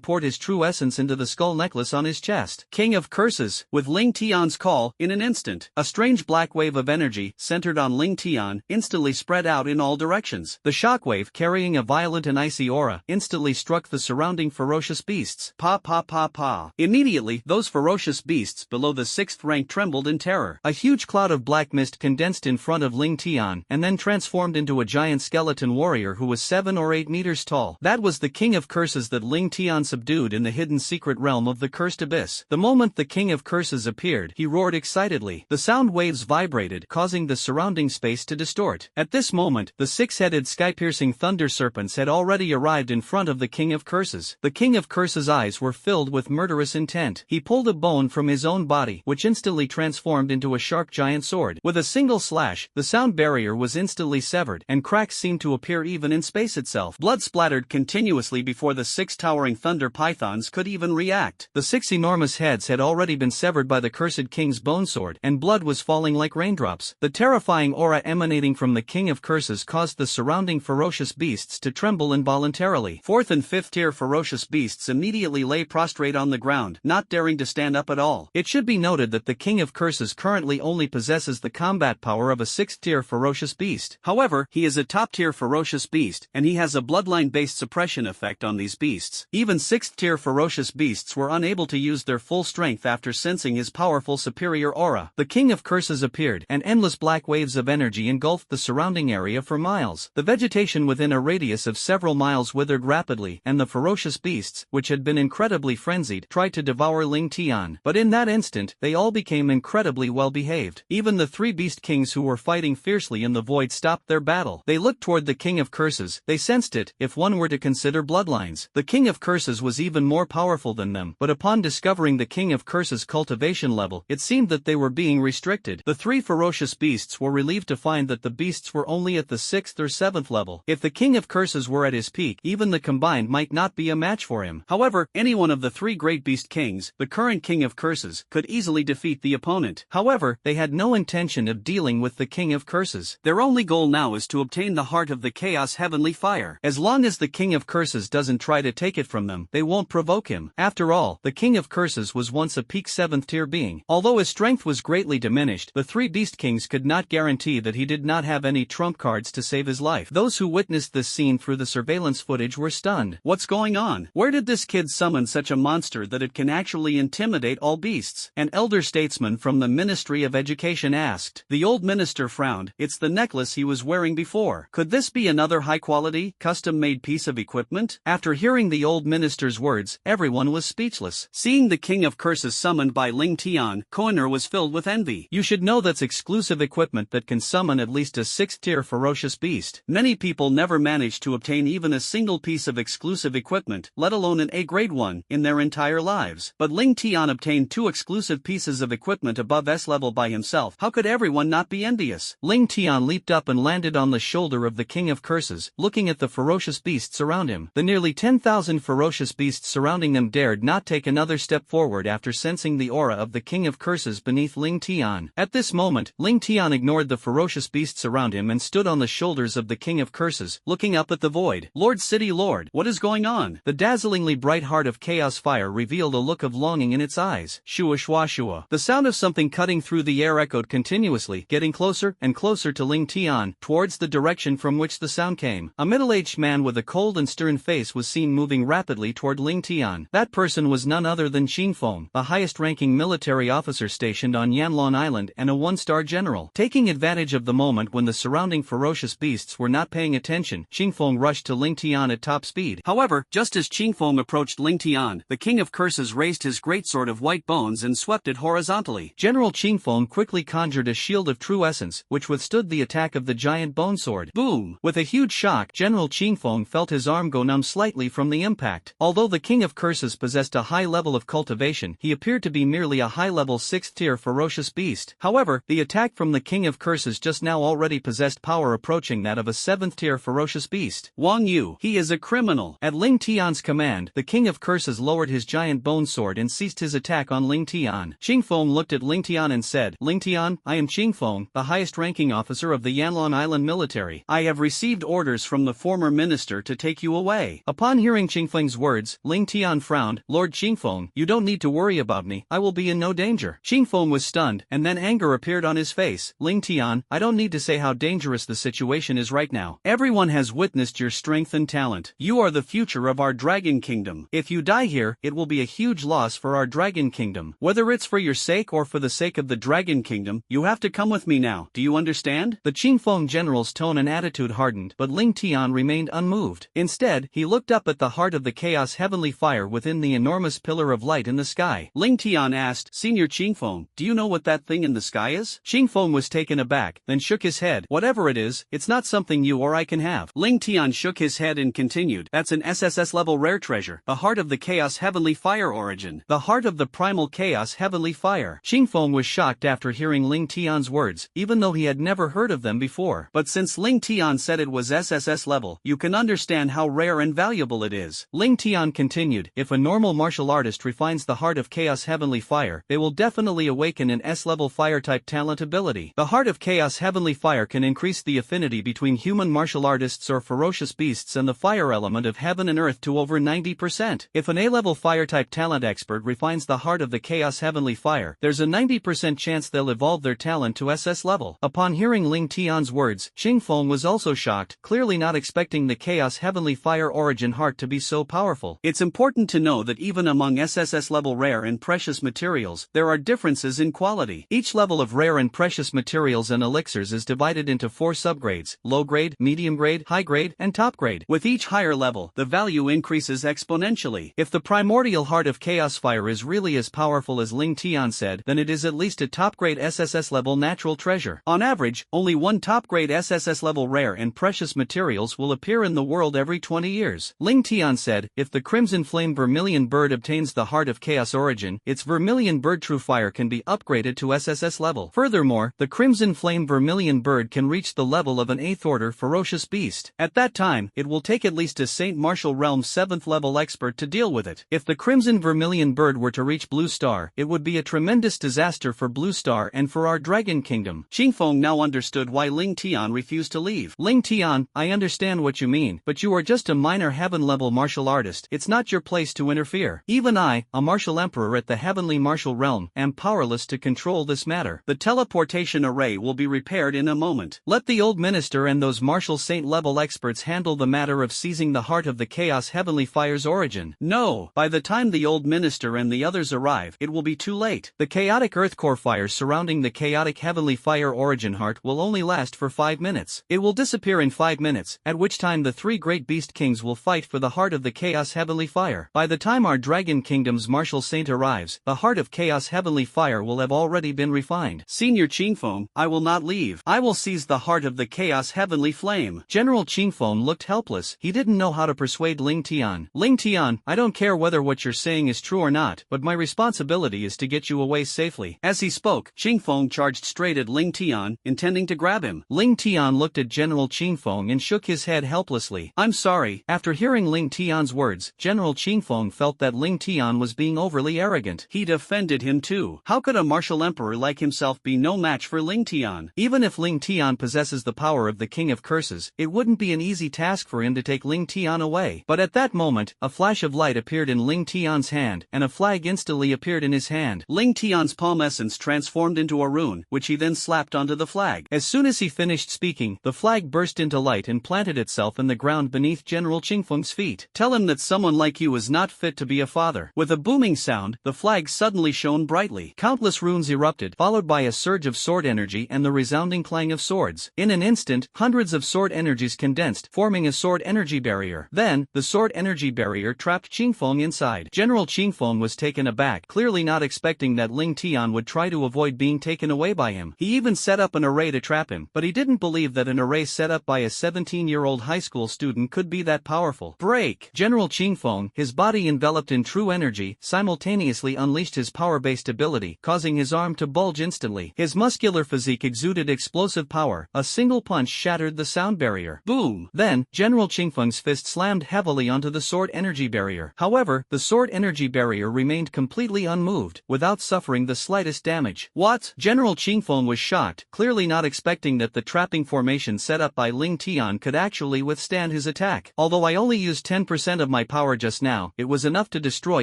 poured his true essence into the skull necklace on his chest. King of Curses. With Ling Tian's call, in an instant, a strange black wave of energy, centered on Ling Tian, instantly spread out in all directions. The shockwave, carrying a violent and icy aura, instantly struck the surrounding ferocious beasts. Pa pa pa pa. Immediately, those ferocious beasts below the 6th rank trembled in terror. A huge cloud of black mist condensed in front of Ling Tian, and then transformed into a giant skeleton warrior who was 7 or 8 meters tall. That was the King of Curses that Ling Tian subdued in the hidden secret realm of the Cursed Abyss. The moment the King of Curses appeared, he roared excitedly. The sound waves vibrated, causing the surrounding space to distort. At this moment, the 6-headed sky-piercing thunder serpents had already arrived in front of the King of Curses. The King of Curses' eyes were filled with murderous intent. He pulled a bone from his own body, which instantly transformed into a sharp giant sword. With a single slash, the sound barrier was instantly severed, and cracks seemed to appear even in space itself. Blood splattered continuously before the 6 towering thunder pythons could even react. The 6 enormous heads had already been severed by the cursed king's bone sword, and blood was falling like raindrops. The terrifying aura emanating from the King of Curses caused the surrounding ferocious beasts to tremble involuntarily. 4th and 5th tier ferocious beasts immediately lay prostrate on the ground, not daring to stand up at all. It should be noted that the King of Curses currently only possesses the combat power of a 6th tier ferocious beast. However, he is a top tier ferocious beast, and he has a bloodline-based suppression effect on these beasts. Even 6th tier ferocious beasts were unable to use their full strength after sensing his powerful superior aura. The King of Curses appeared, and endless black waves of energy engulfed the surrounding area for miles. The vegetation within a radius of several miles withered rapidly, and the ferocious beasts, which had been incredibly frenzied, tried to devour Ling Tian. But in that instant, they all became incredibly well behaved. Even the 3 beast kings who were fighting fiercely in the void stopped their battle. They looked toward the King of Curses. They sensed it, if one were to consider bloodlines. The King of Curses was even more powerful than them, but upon discovering the King of Curses' cultivation level, it seemed that they were being restricted. The 3 ferocious beasts were relieved to find that the beasts were only at the 6th or 7th level. If the King of Curses were at his peak, even the combined might not be a match for him. However, any one of the 3 great beast kings, the current King of Curses, could easily defeat the opponent. However, they had no intention of dealing with the King of Curses. Their only goal now is to obtain the heart of the Chaos Heavenly Fire. As long as the King of Curses doesn't try to take it from them, they won't provoke him. After all, the King of Curses was once a peak 7th tier being. Although his strength was greatly diminished, the 3 beast kings could not guarantee that he did not have any trump cards to save his life. Those who witnessed this scene through the surveillance footage were stunned. What's going on? Where did this kid summon such a monster that it can actually intimidate all beasts? An elder statesman from the Ministry of Education asked. The old minister frowned. It's the necklace he was wearing before. Could this be another high-quality, custom-made piece of equipment? After hearing the old minister's words, everyone was speechless. Seeing the King of Curses summoned by Ling Tian, Koiner was filled with envy. You should know that's exclusive equipment that can summon at least a 6th-tier ferocious beast. Many people never manage to obtain even a single piece of exclusive equipment, let alone an A-grade one, in their entire lives. But Ling Tian obtained 2 exclusive pieces of equipment above S level by himself. How could everyone not be envious? Ling Tian leaped up and landed
landed on the shoulder of the King of Curses, looking at the ferocious beasts around him. The nearly 10,000 ferocious beasts surrounding them dared not take another step forward after sensing the aura of the King of Curses beneath Ling Tian. At this moment, Ling Tian ignored the ferocious beasts around him and stood on the shoulders of the King of Curses, looking up at the void. "Lord City Lord, what is going on?" The dazzlingly bright heart of Chaos Fire revealed a look of longing in its eyes. Shua shua shua. The sound of something cutting through the air echoed continuously, getting closer and closer to Ling Tian, towards the direction from which the sound came. A middle-aged man with a cold and stern face was seen moving rapidly toward Ling Tian. That person was none other than Qingfeng, the highest-ranking military officer stationed on Yanlong Island and a one-star general. Taking advantage of the moment when the surrounding ferocious beasts were not paying attention, Qingfeng rushed to Ling Tian at top speed. However, just as Qingfeng approached Ling Tian, the King of Curses raised his greatsword of white bones and swept it horizontally. General Qingfeng quickly conjured a shield of true essence, which withstood the attack of the giant bone sword. Boom! With a huge shock, General Qingfeng felt his arm go numb slightly from the impact. Although the King of Curses possessed a high level of cultivation, he appeared to be merely a high-level 6th-tier ferocious beast. However, the attack from the King of Curses just now already possessed power approaching that of a 7th-tier ferocious beast. Wang Yu, he is a criminal. At Ling Tian's command, the King of Curses lowered his giant bone sword and ceased his attack on Ling Tian. Qingfeng looked at Ling Tian and said, "Ling Tian, I am Qingfeng, the highest-ranking officer of the Yanlong Island military. I have received orders from the former minister to take you away." Upon hearing Qingfeng's words, Ling Tian frowned. "Lord Qingfeng, you don't need to worry about me, I will be in no danger." Qingfeng was stunned, and then anger appeared on his face. "Ling Tian, I don't need to say how dangerous the situation is right now. Everyone has witnessed your strength and talent. You are the future of our Dragon Kingdom. If you die here, it will be a huge loss for our Dragon Kingdom. Whether it's for your sake or for the sake of the Dragon Kingdom, you have to come with me now. Do you understand?" The Qingfeng general's tone and attitude hardened, but Ling Tian remained unmoved. Instead, he looked up at the heart of the Chaos Heavenly Fire within the enormous pillar of light in the sky. Ling Tian asked, "Senior Qingfeng, do you know what that thing in the sky is?" Qingfeng was taken aback, then shook his head. "Whatever it is, it's not something you or I can have." Ling Tian shook his head and continued, "That's an SSS level rare treasure, the heart of the Chaos Heavenly Fire origin. The heart of the primal Chaos Heavenly Fire." Qingfeng was shocked after hearing Ling Tian's words, even though he had never heard of them before. But since Ling Tian said it was SSS level, you can understand how rare and valuable it is. Ling Tian continued, "If a normal martial artist refines the heart of Chaos Heavenly Fire, they will definitely awaken an S-level fire-type talent ability. The heart of Chaos Heavenly Fire can increase the affinity between human martial artists or ferocious beasts and the fire element of heaven and earth to over 90%. If an A-level fire-type talent expert refines the heart of the Chaos Heavenly Fire, there's a 90% chance they'll evolve their talent to SS level." Upon hearing Ling Tian's words, Qingfeng was also shocked, clearly not expecting the Chaos Heavenly Fire origin heart to be so powerful. It's important to know that even among SSS level rare and precious materials, there are differences in quality. Each level of rare and precious materials and elixirs is divided into 4 subgrades: low grade, medium grade, high grade, and top grade. With each higher level, the value increases exponentially. If the primordial heart of Chaos Fire is really as powerful as Ling Tian said, then it is at least a top grade SSS level natural treasure. On average, only one top grade SSS level rare and precious materials will appear in the world every 20 years. Ling Tian said, "If the Crimson Flame Vermilion Bird obtains the heart of Chaos origin, its Vermilion Bird True Fire can be upgraded to SSS level. Furthermore, the Crimson Flame Vermilion Bird can reach the level of an 8th order ferocious beast. At that time, it will take at least a Saint Martial Realm 7th level expert to deal with it. If the Crimson Vermilion Bird were to reach Blue Star, it would be a tremendous disaster for Blue Star and for our Dragon Kingdom." Qingfeng now understood why Ling Tian refused to leave. "Ling Tian, I understand what you mean, but you are just a minor heaven-level martial artist. It's not your place to interfere. Even I, a martial emperor at the heavenly martial realm, am powerless to control this matter. The teleportation array will be repaired in a moment. Let the old minister and those martial saint-level experts handle the matter of seizing the heart of the Chaos Heavenly Fire's origin." "No, by the time the old minister and the others arrive, it will be too late. The chaotic earth core fire surrounding the chaotic heavenly fire origin heart will only last for 5 minutes. It will disappear in 5 minutes, at which time the 3 great beast kings will fight for the heart of the Chaos Heavenly Fire. By the time our Dragon Kingdom's martial saint arrives, the heart of Chaos Heavenly Fire will have already been refined." "Senior Qingfeng, I will not leave. I will seize the heart of the Chaos Heavenly Flame." General Qingfeng looked helpless. He didn't know how to persuade Ling Tian. "Ling Tian, I don't care whether what you're saying is true or not, but my responsibility is to get you away safely." As he spoke, Qingfeng charged straight at Ling Tian, intending to grab him. Ling
Ling Tian looked at General Qingfeng and shook his head helplessly. I'm sorry. After hearing Ling Tian's words, General Qingfeng felt that Ling Tian was being overly arrogant. He'd offended him too. How could a martial emperor like himself be no match for Ling Tian? Even if Ling Tian possesses the power of the King of Curses, it wouldn't be an easy task for him to take Ling Tian away. But at that moment, a flash of light appeared in Ling Tian's hand, and a flag instantly appeared in his hand. Ling Tian's palm essence transformed into a rune, which he then slapped onto the flag. As soon as he finished speaking, the flag burst into light and planted itself in the ground beneath General Qingfeng's feet. Tell him that someone like you is not fit to be a father. With a booming sound, the flag suddenly shone brightly. Countless runes erupted, followed by a surge of sword energy and the resounding clang of swords. In an instant, hundreds of sword energies condensed, forming a sword energy barrier. Then, the sword energy barrier trapped Qingfeng inside. General Qingfeng was taken aback, clearly not expecting that Ling Tian would try to avoid being taken away by him. He even set up an array to trap him, but he didn't believe that an array set up by a 17-year-old high school student could be that powerful. Break! General Qingfeng, his body enveloped in true energy, simultaneously unleashed his power-based ability, causing his arm to bulge instantly. His muscular physique exuded explosive power. A single punch shattered the sound barrier. Boom! Then, General Qingfeng's fist slammed heavily onto the sword energy barrier. However, the sword energy barrier remained completely unmoved, without suffering the slightest damage. What? General Qingfeng was shocked, clearly not expecting that the trapping formation set up by Ling Tian could actually withstand his attack. Although I only used 10% of my power just now, it was enough to destroy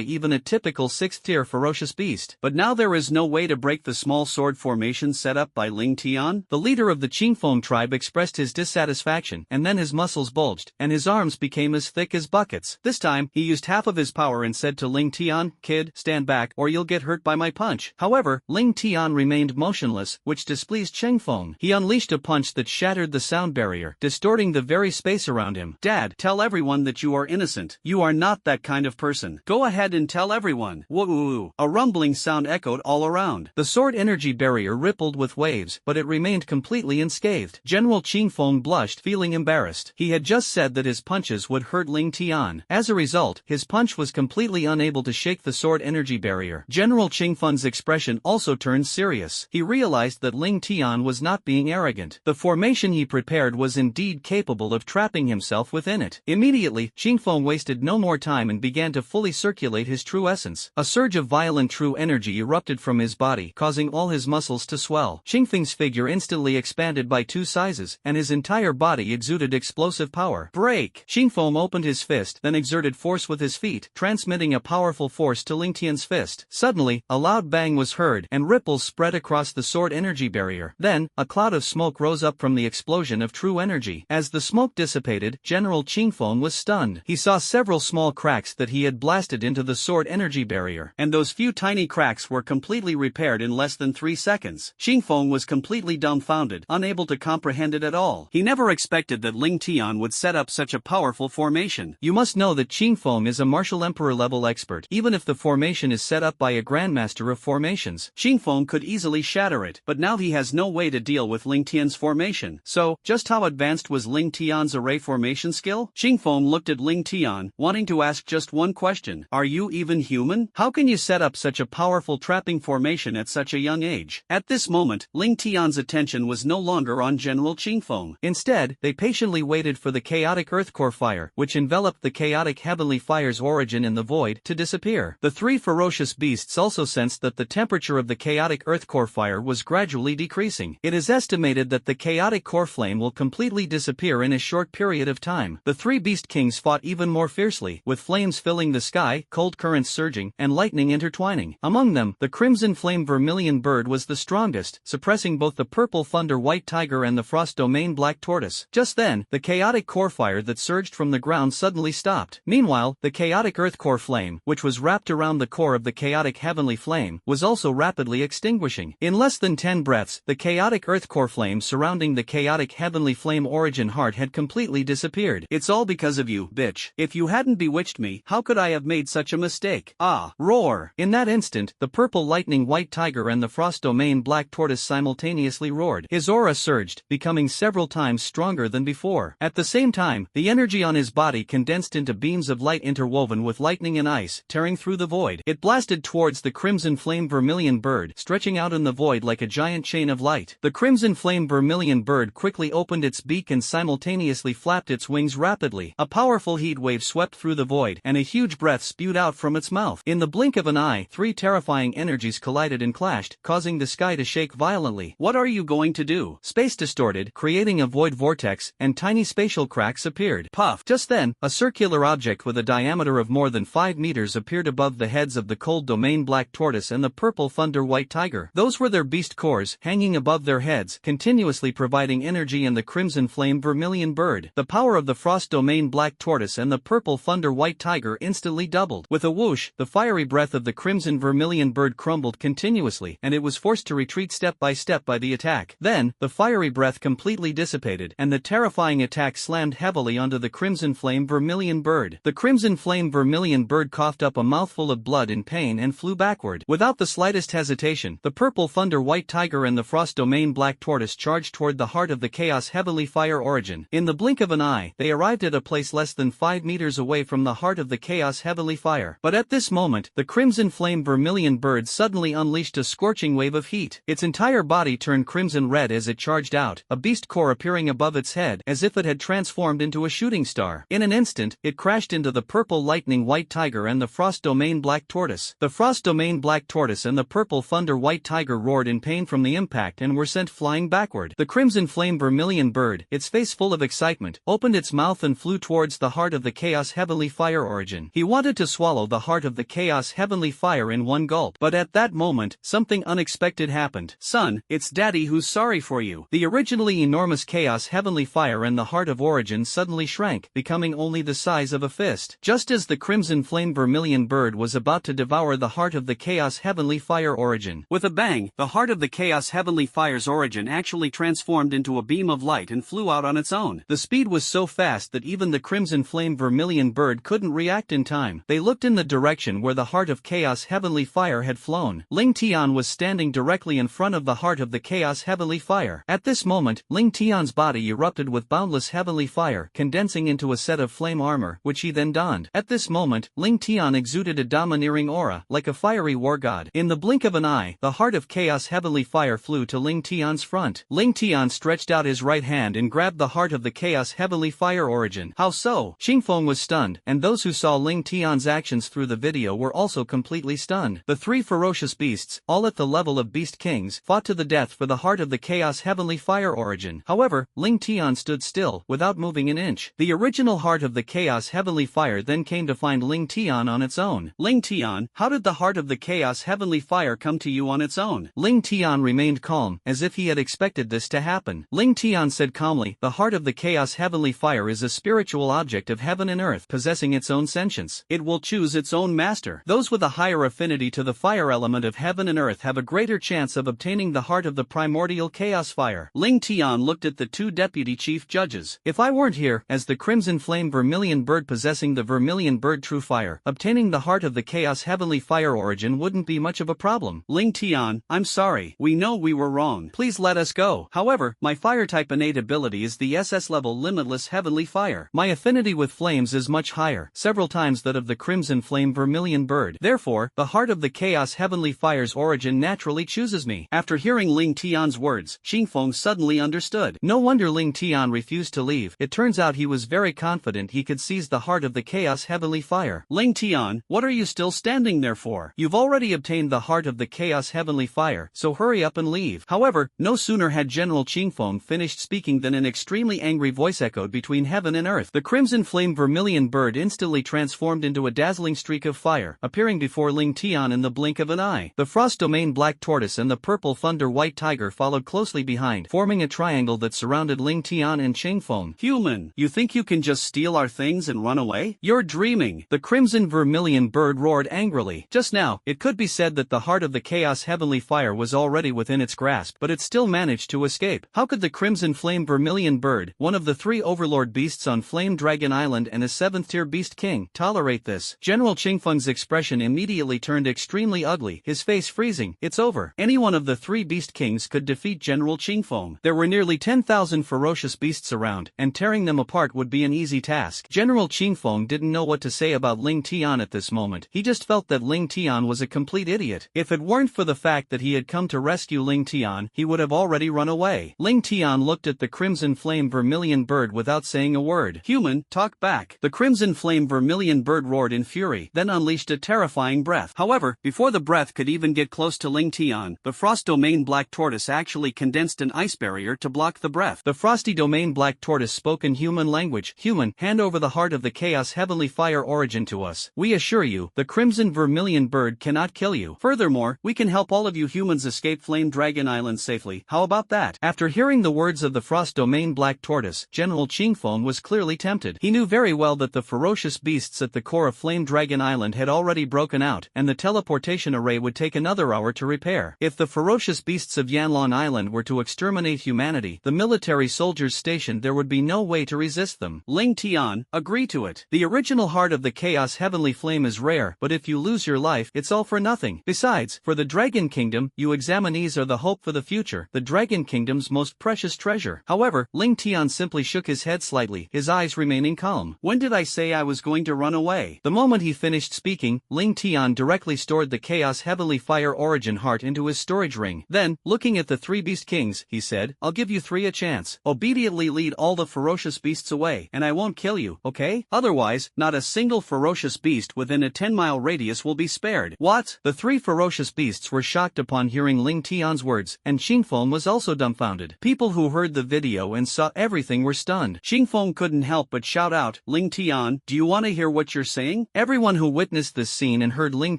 even a typical 6th-tier ferocious beast. But now there is no way to break the small sword formation set up by Ling Tian? The leader of the Qingfeng tribe expressed his dissatisfaction, and then his muscles bulged, and his arms became as thick as buckets. This time, he used half of his power and said to Ling Tian, "Kid, stand back, or you'll get hurt by my punch." However, Ling Tian remained motionless, which displeased Qingfeng. He unleashed a punch that shattered the sound barrier, distorting the very space around him. Dad, tell everyone that you are innocent. You are not that kind of person. Go ahead and tell everyone. Woo-oo. A rumbling sound echoed all around. The sword energy barrier rippled with waves, but it remained completely unscathed. General Qingfeng blushed, feeling embarrassed. He had just said that his punches would hurt Ling Tian. As a result, his punch was completely unable to shake the sword energy barrier. General Qingfeng's expression also turned serious. He realized that Ling Tian was not being arrogant. The formation he prepared was indeed capable of trapping himself within it. Immediately, Qingfeng wasted no more time and began to fully circulate his true essence. A surge of violent true energy erupted from his body, causing all his muscles to swell. Qingfeng's figure instantly expanded by 2 sizes, and his entire body exuded explosive power. Break! Qingfeng opened his fist, then exerted force with his feet, transmitting a powerful force to Ling Tian's fist. Suddenly, a loud bang was heard, and ripples spread across the sword energy barrier. Then, a cloud of smoke rose up from the explosion of true energy. As the smoke dissipated, General Qingfeng was stunned. He saw several small cracks that he had blasted into the sword energy barrier, and those few tiny cracks were completely repaired in less than 3 seconds. Qingfeng was completely dumbfounded, unable to comprehend it at all. He never expected that Ling Tian would set up such a powerful formation. You must know that Qingfeng is a martial emperor level expert. Even if the formation is set up by a grandmaster of formations, Qingfeng could easily shatter it, but now he has no way to deal with Ling Tian's formation. So, just how advanced was Ling Tian's array formation skill? Qingfeng looked at Ling Tian, wanting to ask just one question. Are you even human? How can you set up such a powerful trapping formation at such a young age? At this moment, Ling Tian's attention was no longer on General Qingfeng. Instead, they patiently waited for the chaotic earth core fire, which enveloped the chaotic heavenly fire's origin in the void, to disappear. The 3 ferocious beasts also sensed that the temperature of the chaotic earth core fire was gradually decreasing. It is estimated that the chaotic core flame will completely disappear in a short period of time. The 3 beast kings fought even more fiercely, with flames filling the sky, cold currents surging, and lightning intertwining. Among them, the crimson flame vermilion bird was the strongest, suppressing both the purple thunder white tiger and the frost domain black tortoise. Just then, the chaotic core fire that surged from the ground suddenly stopped. Meanwhile, the chaotic earth core flame, which was wrapped around the core of the chaotic heavenly flame, was also rapidly extinguishing. In less than 10 breaths, the chaotic earth core flame surrounding the chaotic heavenly flame origin heart had completely disappeared. It's all because of you, bitch. If you hadn't bewitched me, how could I have made such a mistake? Ah, roar! In that instant, the purple lightning white tiger and the frost domain black tortoise simultaneously roared. His aura surged, becoming several times stronger than before. At the same time, the energy on his body condensed into beams of light interwoven with lightning and ice, tearing through the void. It blasted towards the crimson flame vermilion bird, stretching out in the void like a giant chain of light. The crimson flame vermilion
vermilion bird quickly opened its beak and simultaneously flapped its wings rapidly. A powerful heat wave swept through the void, and a huge breath spewed out from its mouth. In the blink of an eye, three terrifying energies collided and clashed, causing the sky to shake violently.
What are you going to do?
Space distorted, creating a void vortex, and tiny spatial cracks appeared.
Puff!
Just then, a circular object with a diameter of more than 5 meters appeared above the heads of the cold domain black tortoise and the purple thunder white tiger. Those were their beast cores, hanging above their heads, continuously providing energy, and the crimson flame vermilion bird. The power of the frost domain black tortoise and the purple thunder white tiger instantly doubled. With a whoosh, the fiery breath of the crimson vermilion bird crumbled continuously, and it was forced to retreat step by step by the attack. Then, the fiery breath completely dissipated, and the terrifying attack slammed heavily onto the crimson flame vermilion bird. The crimson flame vermilion bird coughed up a mouthful of blood in pain and flew backward. Without the slightest hesitation, the purple thunder white tiger and the frost domain black tortoise charged toward the heart of the chaos heavenly fire origin. In the blink of an eye, they arrived at a place less than 5 meters away from the heart of the chaos heavenly fire. But at this moment, the crimson flame vermilion bird suddenly unleashed a scorching wave of heat. Its entire body turned crimson red as it charged out, a beast core appearing above its head as if it had transformed into a shooting star. In an instant, it crashed into the purple lightning white tiger and the frost domain black tortoise. The frost domain black tortoise and the purple thunder white tiger roared in pain from the impact and were sent flying backward. The crimson flame vermilion bird, its face full of excitement, opened its mouth and flew towards the heart of the chaos heavenly fire origin. He wanted to swallow the heart of the chaos heavenly fire in one gulp. But at that moment, something unexpected happened.
Son, it's Daddy who's sorry for you.
The originally enormous chaos heavenly fire and the heart of origin suddenly shrank, becoming only the size of a fist. Just as the crimson flame vermilion bird was about to devour the heart of the chaos heavenly fire origin.
With a bang, the heart of the chaos heavenly fire's origin actually transformed into a beam of light and flew out on its own.
The speed was so fast that even the crimson flame vermilion bird couldn't react in time. They looked in the direction where the heart of chaos heavenly fire had flown. Ling Tian was standing directly in front of the heart of the chaos heavenly fire. At this moment, Ling Tian's body erupted with boundless heavenly fire, condensing into a set of flame armor, which he then donned. At this moment, Ling Tian exuded a domineering aura, like a fiery war god. In the blink of an eye, the heart of chaos heavenly fire flew to Ling Tian's front. Ling Tian stretched out his right hand and grabbed the heart of the chaos heavenly fire origin.
How so?
Qingfeng was stunned, and those who saw Ling Tian's actions through the video were also completely stunned. The three ferocious beasts, all at the level of beast kings, fought to the death for the heart of the chaos heavenly fire origin. However, Ling Tian stood still, without moving an inch. The original heart of the chaos heavenly fire then came to find Ling Tian on its own.
Ling Tian, how did the heart of the chaos heavenly fire come to you on its own?
Ling Tian remained calm, as if he had expected this to happen. Ling Tian said calmly, "The heart of the chaos heavenly fire is a spiritual object of heaven and earth, possessing its own sentience.
It will choose its own master. Those with a higher affinity to the fire element of heaven and earth have a greater chance of obtaining the heart of the primordial chaos fire."
Ling Tian looked at the two deputy chief judges. "If I weren't here, as the crimson flame vermilion bird possessing the vermilion bird true fire, obtaining the heart of the chaos heavenly fire origin wouldn't be much of a problem."
Ling Tian, I'm sorry. We know we were wrong. Please let us go. However, my fire type innate ability is the SS level limitless heavenly fire.
My affinity with flames is much higher, several times that of the crimson flame vermilion bird. Therefore, the heart of the chaos heavenly fire's origin naturally chooses me.
After hearing Ling Tian's words, Qingfeng suddenly understood.
No wonder Ling Tian refused to leave. It turns out he was very confident he could seize the heart of the chaos heavenly fire.
Ling Tian, what are you still standing there for?
You've already obtained the heart of the chaos heavenly fire, so hurry up and leave.
However, no sooner had General Qingfeng finished speaking than an extremely angry voice echoed between heaven and earth.
The crimson flame vermilion bird instantly transformed into a dazzling streak of fire, appearing before Ling Tian in the blink of an eye. The frost domain black tortoise and the purple thunder white tiger followed closely behind, forming a triangle that surrounded Ling Tian and Qingfeng.
Human, you think you can just steal our things and run away? You're dreaming.
The crimson vermilion bird roared angrily. Just now, it could be said that the heart of the chaos heavenly fire was already within its grasp, but it still managed to escape. How could the crimson flame vermilion bird, one of the three overlord beasts on Flame Dragon Island and a 7th-tier beast king, tolerate this? General Qingfeng's expression immediately turned extremely ugly, his face freezing. It's over. Any one of the three beast kings could defeat General Qingfeng. There were nearly 10,000 ferocious beasts around, and tearing them apart would be an easy task. General Qingfeng didn't know what to say about Ling Tian at this moment. He just felt that Ling Tian was a complete idiot. If it weren't for the fact that he had come to rescue Ling Tian, he would have already run away.
away. Ling Tian looked at the crimson flame vermilion bird without saying a word. Human, talk back. The crimson flame vermilion bird roared in fury, then unleashed a terrifying breath. However, before the breath could even get close to Ling Tian, the frost domain black tortoise actually condensed an ice barrier to block the breath. The frosty domain black tortoise spoke in human language. Human, hand over the heart of the chaos heavenly fire origin to us. We assure you, the crimson vermilion bird cannot kill you. Furthermore, we can help all of you humans escape Flame Dragon Island safely. How about that? After hearing the words of the frost domain black tortoise, General Qingfeng was clearly tempted. He knew very well that the ferocious beasts at the core of Flame Dragon Island had already broken out, and the teleportation array would take another hour to repair. If the ferocious beasts of Yanlong Island were to exterminate humanity, the military soldiers stationed there would be no way to resist them. Ling Tian, agree to it. The original heart of the chaos heavenly flame is rare, but if you lose your life, it's all for nothing. Besides, for the Dragon Kingdom, you examinees are the hope for the future, the Dragon Kingdom's most precious treasure. However, Ling Tian simply shook his head slightly, his eyes remaining calm. When did I say I was going to run away? The moment he finished speaking, Ling Tian directly stored the chaos heavenly fire origin heart into his storage ring. Then, looking at the three beast kings, he said, I'll give you three a chance. Obediently lead all the ferocious beasts away, and I won't kill you, okay? Otherwise, not a single ferocious beast within a 10-mile radius will be spared. What? The three ferocious beasts were shocked upon hearing Ling Tian's words, and Qingfeng was also dumbfounded. People who heard the video and saw everything were stunned. Qingfeng couldn't help but shout out, Ling Tian, do you want to hear what you're saying? Everyone who witnessed this scene and heard Ling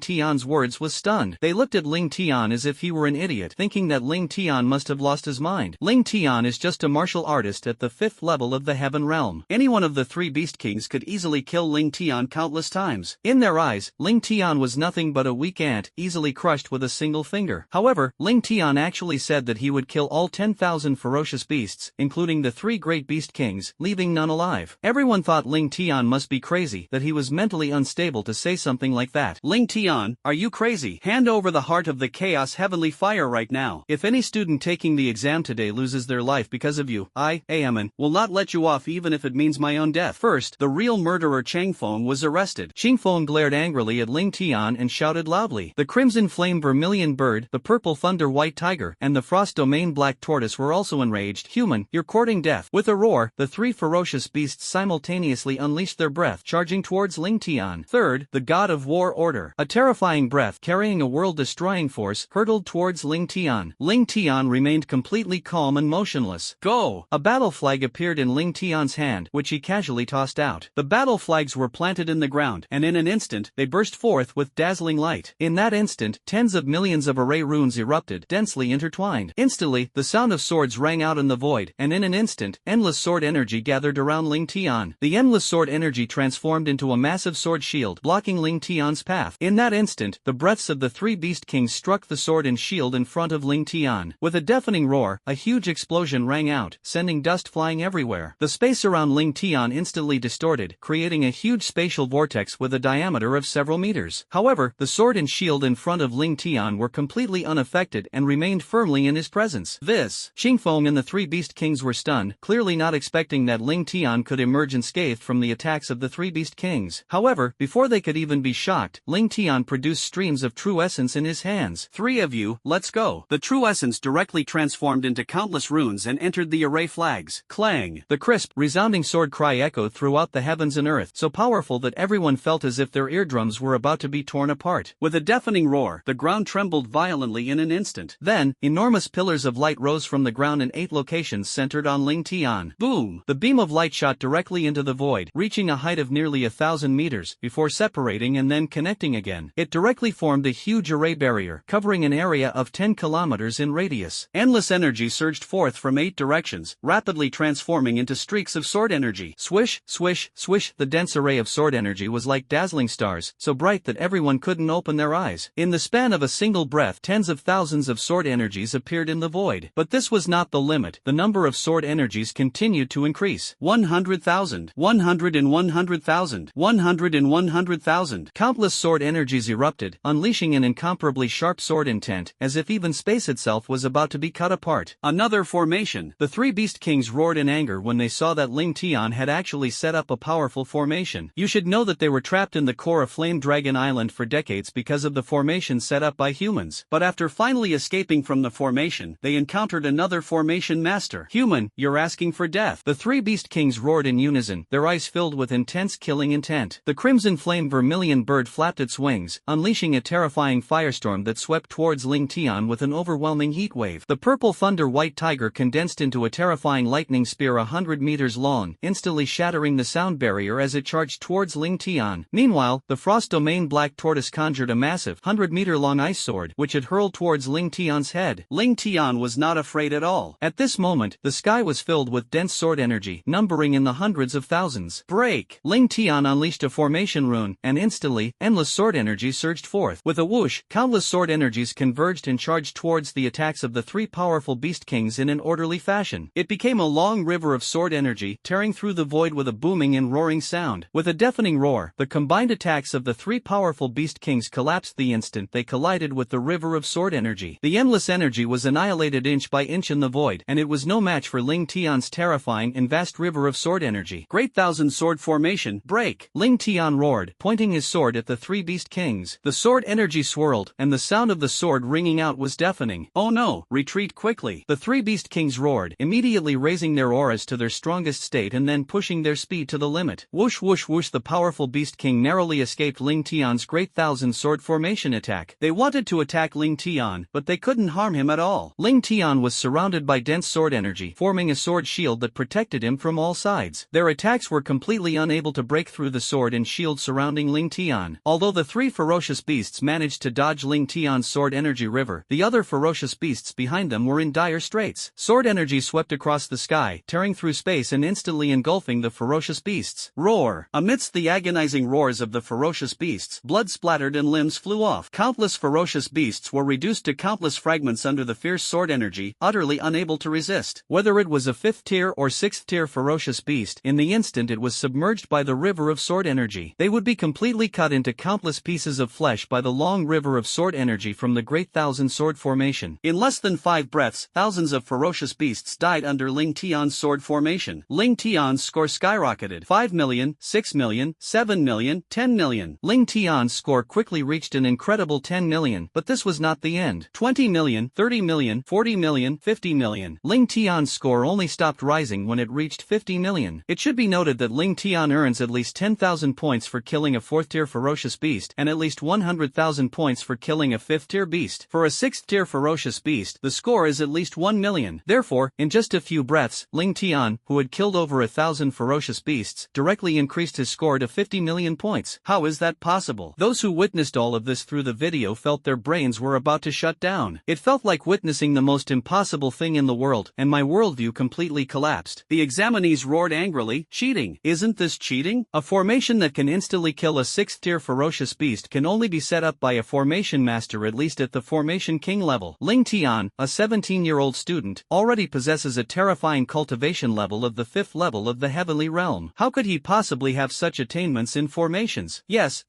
Tian's words was stunned. They looked at Ling Tian as if he were an idiot, thinking that Ling Tian must have lost his mind. Ling Tian is just a martial artist at the 5th level of the Heaven Realm. Any one of the three beast kings could easily kill Ling Tian countless times. In their eyes, Ling Tian was nothing but a weak ant, easily crushed with a single finger. However, Ling Tian actually said that he would kill all 10,000 ferocious beasts, including the three great beast kings, leaving none alive. Everyone thought Ling Tian must be crazy, that he was mentally unstable to say something like that. Ling Tian, are you crazy? Hand over the heart of the chaos heavenly fire right now. If any student taking the exam today loses their life because of you, I, Aemon, will not let you off even if it means my own death. First, the real murderer Qingfeng was arrested. Qingfeng glared angrily at Ling Tian and shouted loudly. The crimson flame vermilion bird, the purple thunder white tiger, and the frost domain black tortoise were also enraged. Human, you're courting death. With a roar, the three ferocious beasts simultaneously unleashed their breath, charging towards Ling Tian. Third, the god of war order. A terrifying breath carrying a world-destroying force hurtled towards Ling Tian. Ling Tian remained completely calm and motionless. Go! A battle flag appeared in Ling Tian's hand, which he casually tossed out. The battle flags were planted in the ground, and in an instant, they burst forth with dazzling light. In that instant, tens of millions of array runes erupted, densely intertwined. Instantly, the sound of swords rang out in the void, and in an instant, endless sword energy gathered around Ling Tian. The endless sword energy transformed into a massive sword shield, blocking Ling Tian's path. In that instant, the breaths of the three beast kings struck the sword and shield in front of Ling Tian. With a deafening roar, a huge explosion rang out, sending dust flying everywhere. The space around Ling Tian instantly distorted, creating a huge spatial vortex with a diameter of several meters. However, the sword and shield in front of Ling Tian were completely unaffected and remained firmly in his presence. Qingfeng and the three beast kings were stunned, clearly not expecting that Ling Tian could emerge unscathed from the attacks of the three beast kings. However, before they could even be shocked, Ling Tian produced streams of true essence in his hands. Three of you, let's go. The true essence directly transformed into countless runes and entered the array flags. Clang! The crisp, resounding sword cry echoed throughout the heavens and earth, so powerful that everyone felt as if their eardrums were about to be torn apart. With a deafening roar, the ground trembled violently in an instant. Then, enormous pillars of light rose from the ground in 8 locations centered on Ling Tian. Boom! The beam of light shot directly into the void, reaching a height of nearly 1,000 meters, before separating and then connecting again. It directly formed a huge array barrier, covering an area of 10 kilometers in radius. Endless energy surged forth from 8 directions, rapidly transforming into streaks of sword energy. Swish, swish, swish. The dense array of sword energy was like dazzling stars, so bright that everyone couldn't open their eyes. In the span of a single breath, tens of thousands of sword energies appeared in the void. But this was not the limit. The number of sword energies continued to increase. 100,000, 100 and 100,000, 100 and 100,000. Countless sword energies erupted, unleashing an incomparably sharp sword intent, as if even space itself was about to be cut apart. Another formation. The three beast kings roared in anger when they saw that Ling Tian had actually set up a powerful formation. You should know that they were trapped in the core of Flame Dragon Island for decades because of the formation set up by humans. But after finally escaping from the formation, they encountered encountered another formation master. Human, you're asking for death. The three beast kings roared in unison, their eyes filled with intense killing intent. The crimson flame vermilion bird flapped its wings, unleashing a terrifying firestorm that swept towards Ling Tian with an overwhelming heat wave. The purple thunder white tiger condensed into a terrifying lightning spear 100 meters long, instantly shattering the sound barrier as it charged towards Ling Tian. Meanwhile, the frost domain black tortoise conjured a massive 100-meter-long ice sword, which it hurled towards Ling Tian's head. Ling Tian was not afraid at all. At this moment, the sky was filled with dense sword energy, numbering in the hundreds of thousands. Break! Ling Tian unleashed a formation rune, and instantly, endless sword energy surged forth. With a whoosh, countless sword energies converged and charged towards the attacks of the three powerful beast kings in an orderly fashion. It became a long river of sword energy, tearing through the void with a booming and roaring sound. With a deafening roar, the combined attacks of the three powerful beast kings collapsed the instant they collided with the river of sword energy. The endless energy was annihilated inch by inch in the void, and it was no match for Ling Tian's terrifying and vast river of sword energy. Great thousand sword formation, break! Ling Tian roared, pointing his sword at the three beast kings. The sword energy swirled, and the sound of the sword ringing out was deafening. Oh no, retreat quickly! The three beast kings roared, immediately raising their auras to their strongest state and then pushing their speed to the limit. Whoosh whoosh whoosh, the powerful beast king narrowly escaped Ling Tian's great thousand sword formation attack. They wanted to attack Ling Tian, but they couldn't harm him at all. Ling Tian was surrounded by dense sword energy, forming a sword shield that protected him from all sides. Their attacks were completely unable to break through the sword and shield surrounding Ling Tian. Although the three ferocious beasts managed to dodge Ling Tian's sword energy river, the other ferocious beasts behind them were in dire straits. Sword energy swept across the sky, tearing through space and instantly engulfing the ferocious beasts. Roar! Amidst the agonizing roars of the ferocious beasts, blood splattered and limbs flew off. Countless ferocious beasts were reduced to countless fragments under the fierce sword energy, utterly unable to resist. Whether it was a 5th tier or 6th tier ferocious beast, in the instant it was submerged by the river of sword energy. They would be completely cut into countless pieces of flesh by the long river of sword energy from the great thousand sword formation. In less than 5 breaths, thousands of ferocious beasts died under Ling Tian's sword formation. Ling Tian's score skyrocketed. 5 million, 6 million, 7 million, 10 million. Ling Tian's score quickly reached an incredible 10 million, but this was not the end. 20 million, 30 million, 40 million, 50 million. Ling Tian's score only stopped rising when it reached 50 million. It should be noted that Ling Tian earns at least 10,000 points for killing a 4th tier ferocious beast and at least 100,000 points for killing a 5th tier beast. For a 6th tier ferocious beast, the score is at least 1 million. Therefore, in just a few breaths, Ling Tian, who had killed over 1,000 ferocious beasts, directly increased his score to 50 million points. How is that possible? Those who witnessed all of this through the video felt their brains were about to shut down. It felt like witnessing the most impossible thing in the world, and my worldview completely collapsed. The examinees roared angrily, cheating. Isn't this cheating? A formation that can instantly kill a 6th tier ferocious beast can only be set up by a formation master, at least at the formation king level. Ling Tian, a 17-year-old student, already possesses a terrifying cultivation level of the 5th level of the heavenly realm. How could he possibly have such attainments in formations? Yes,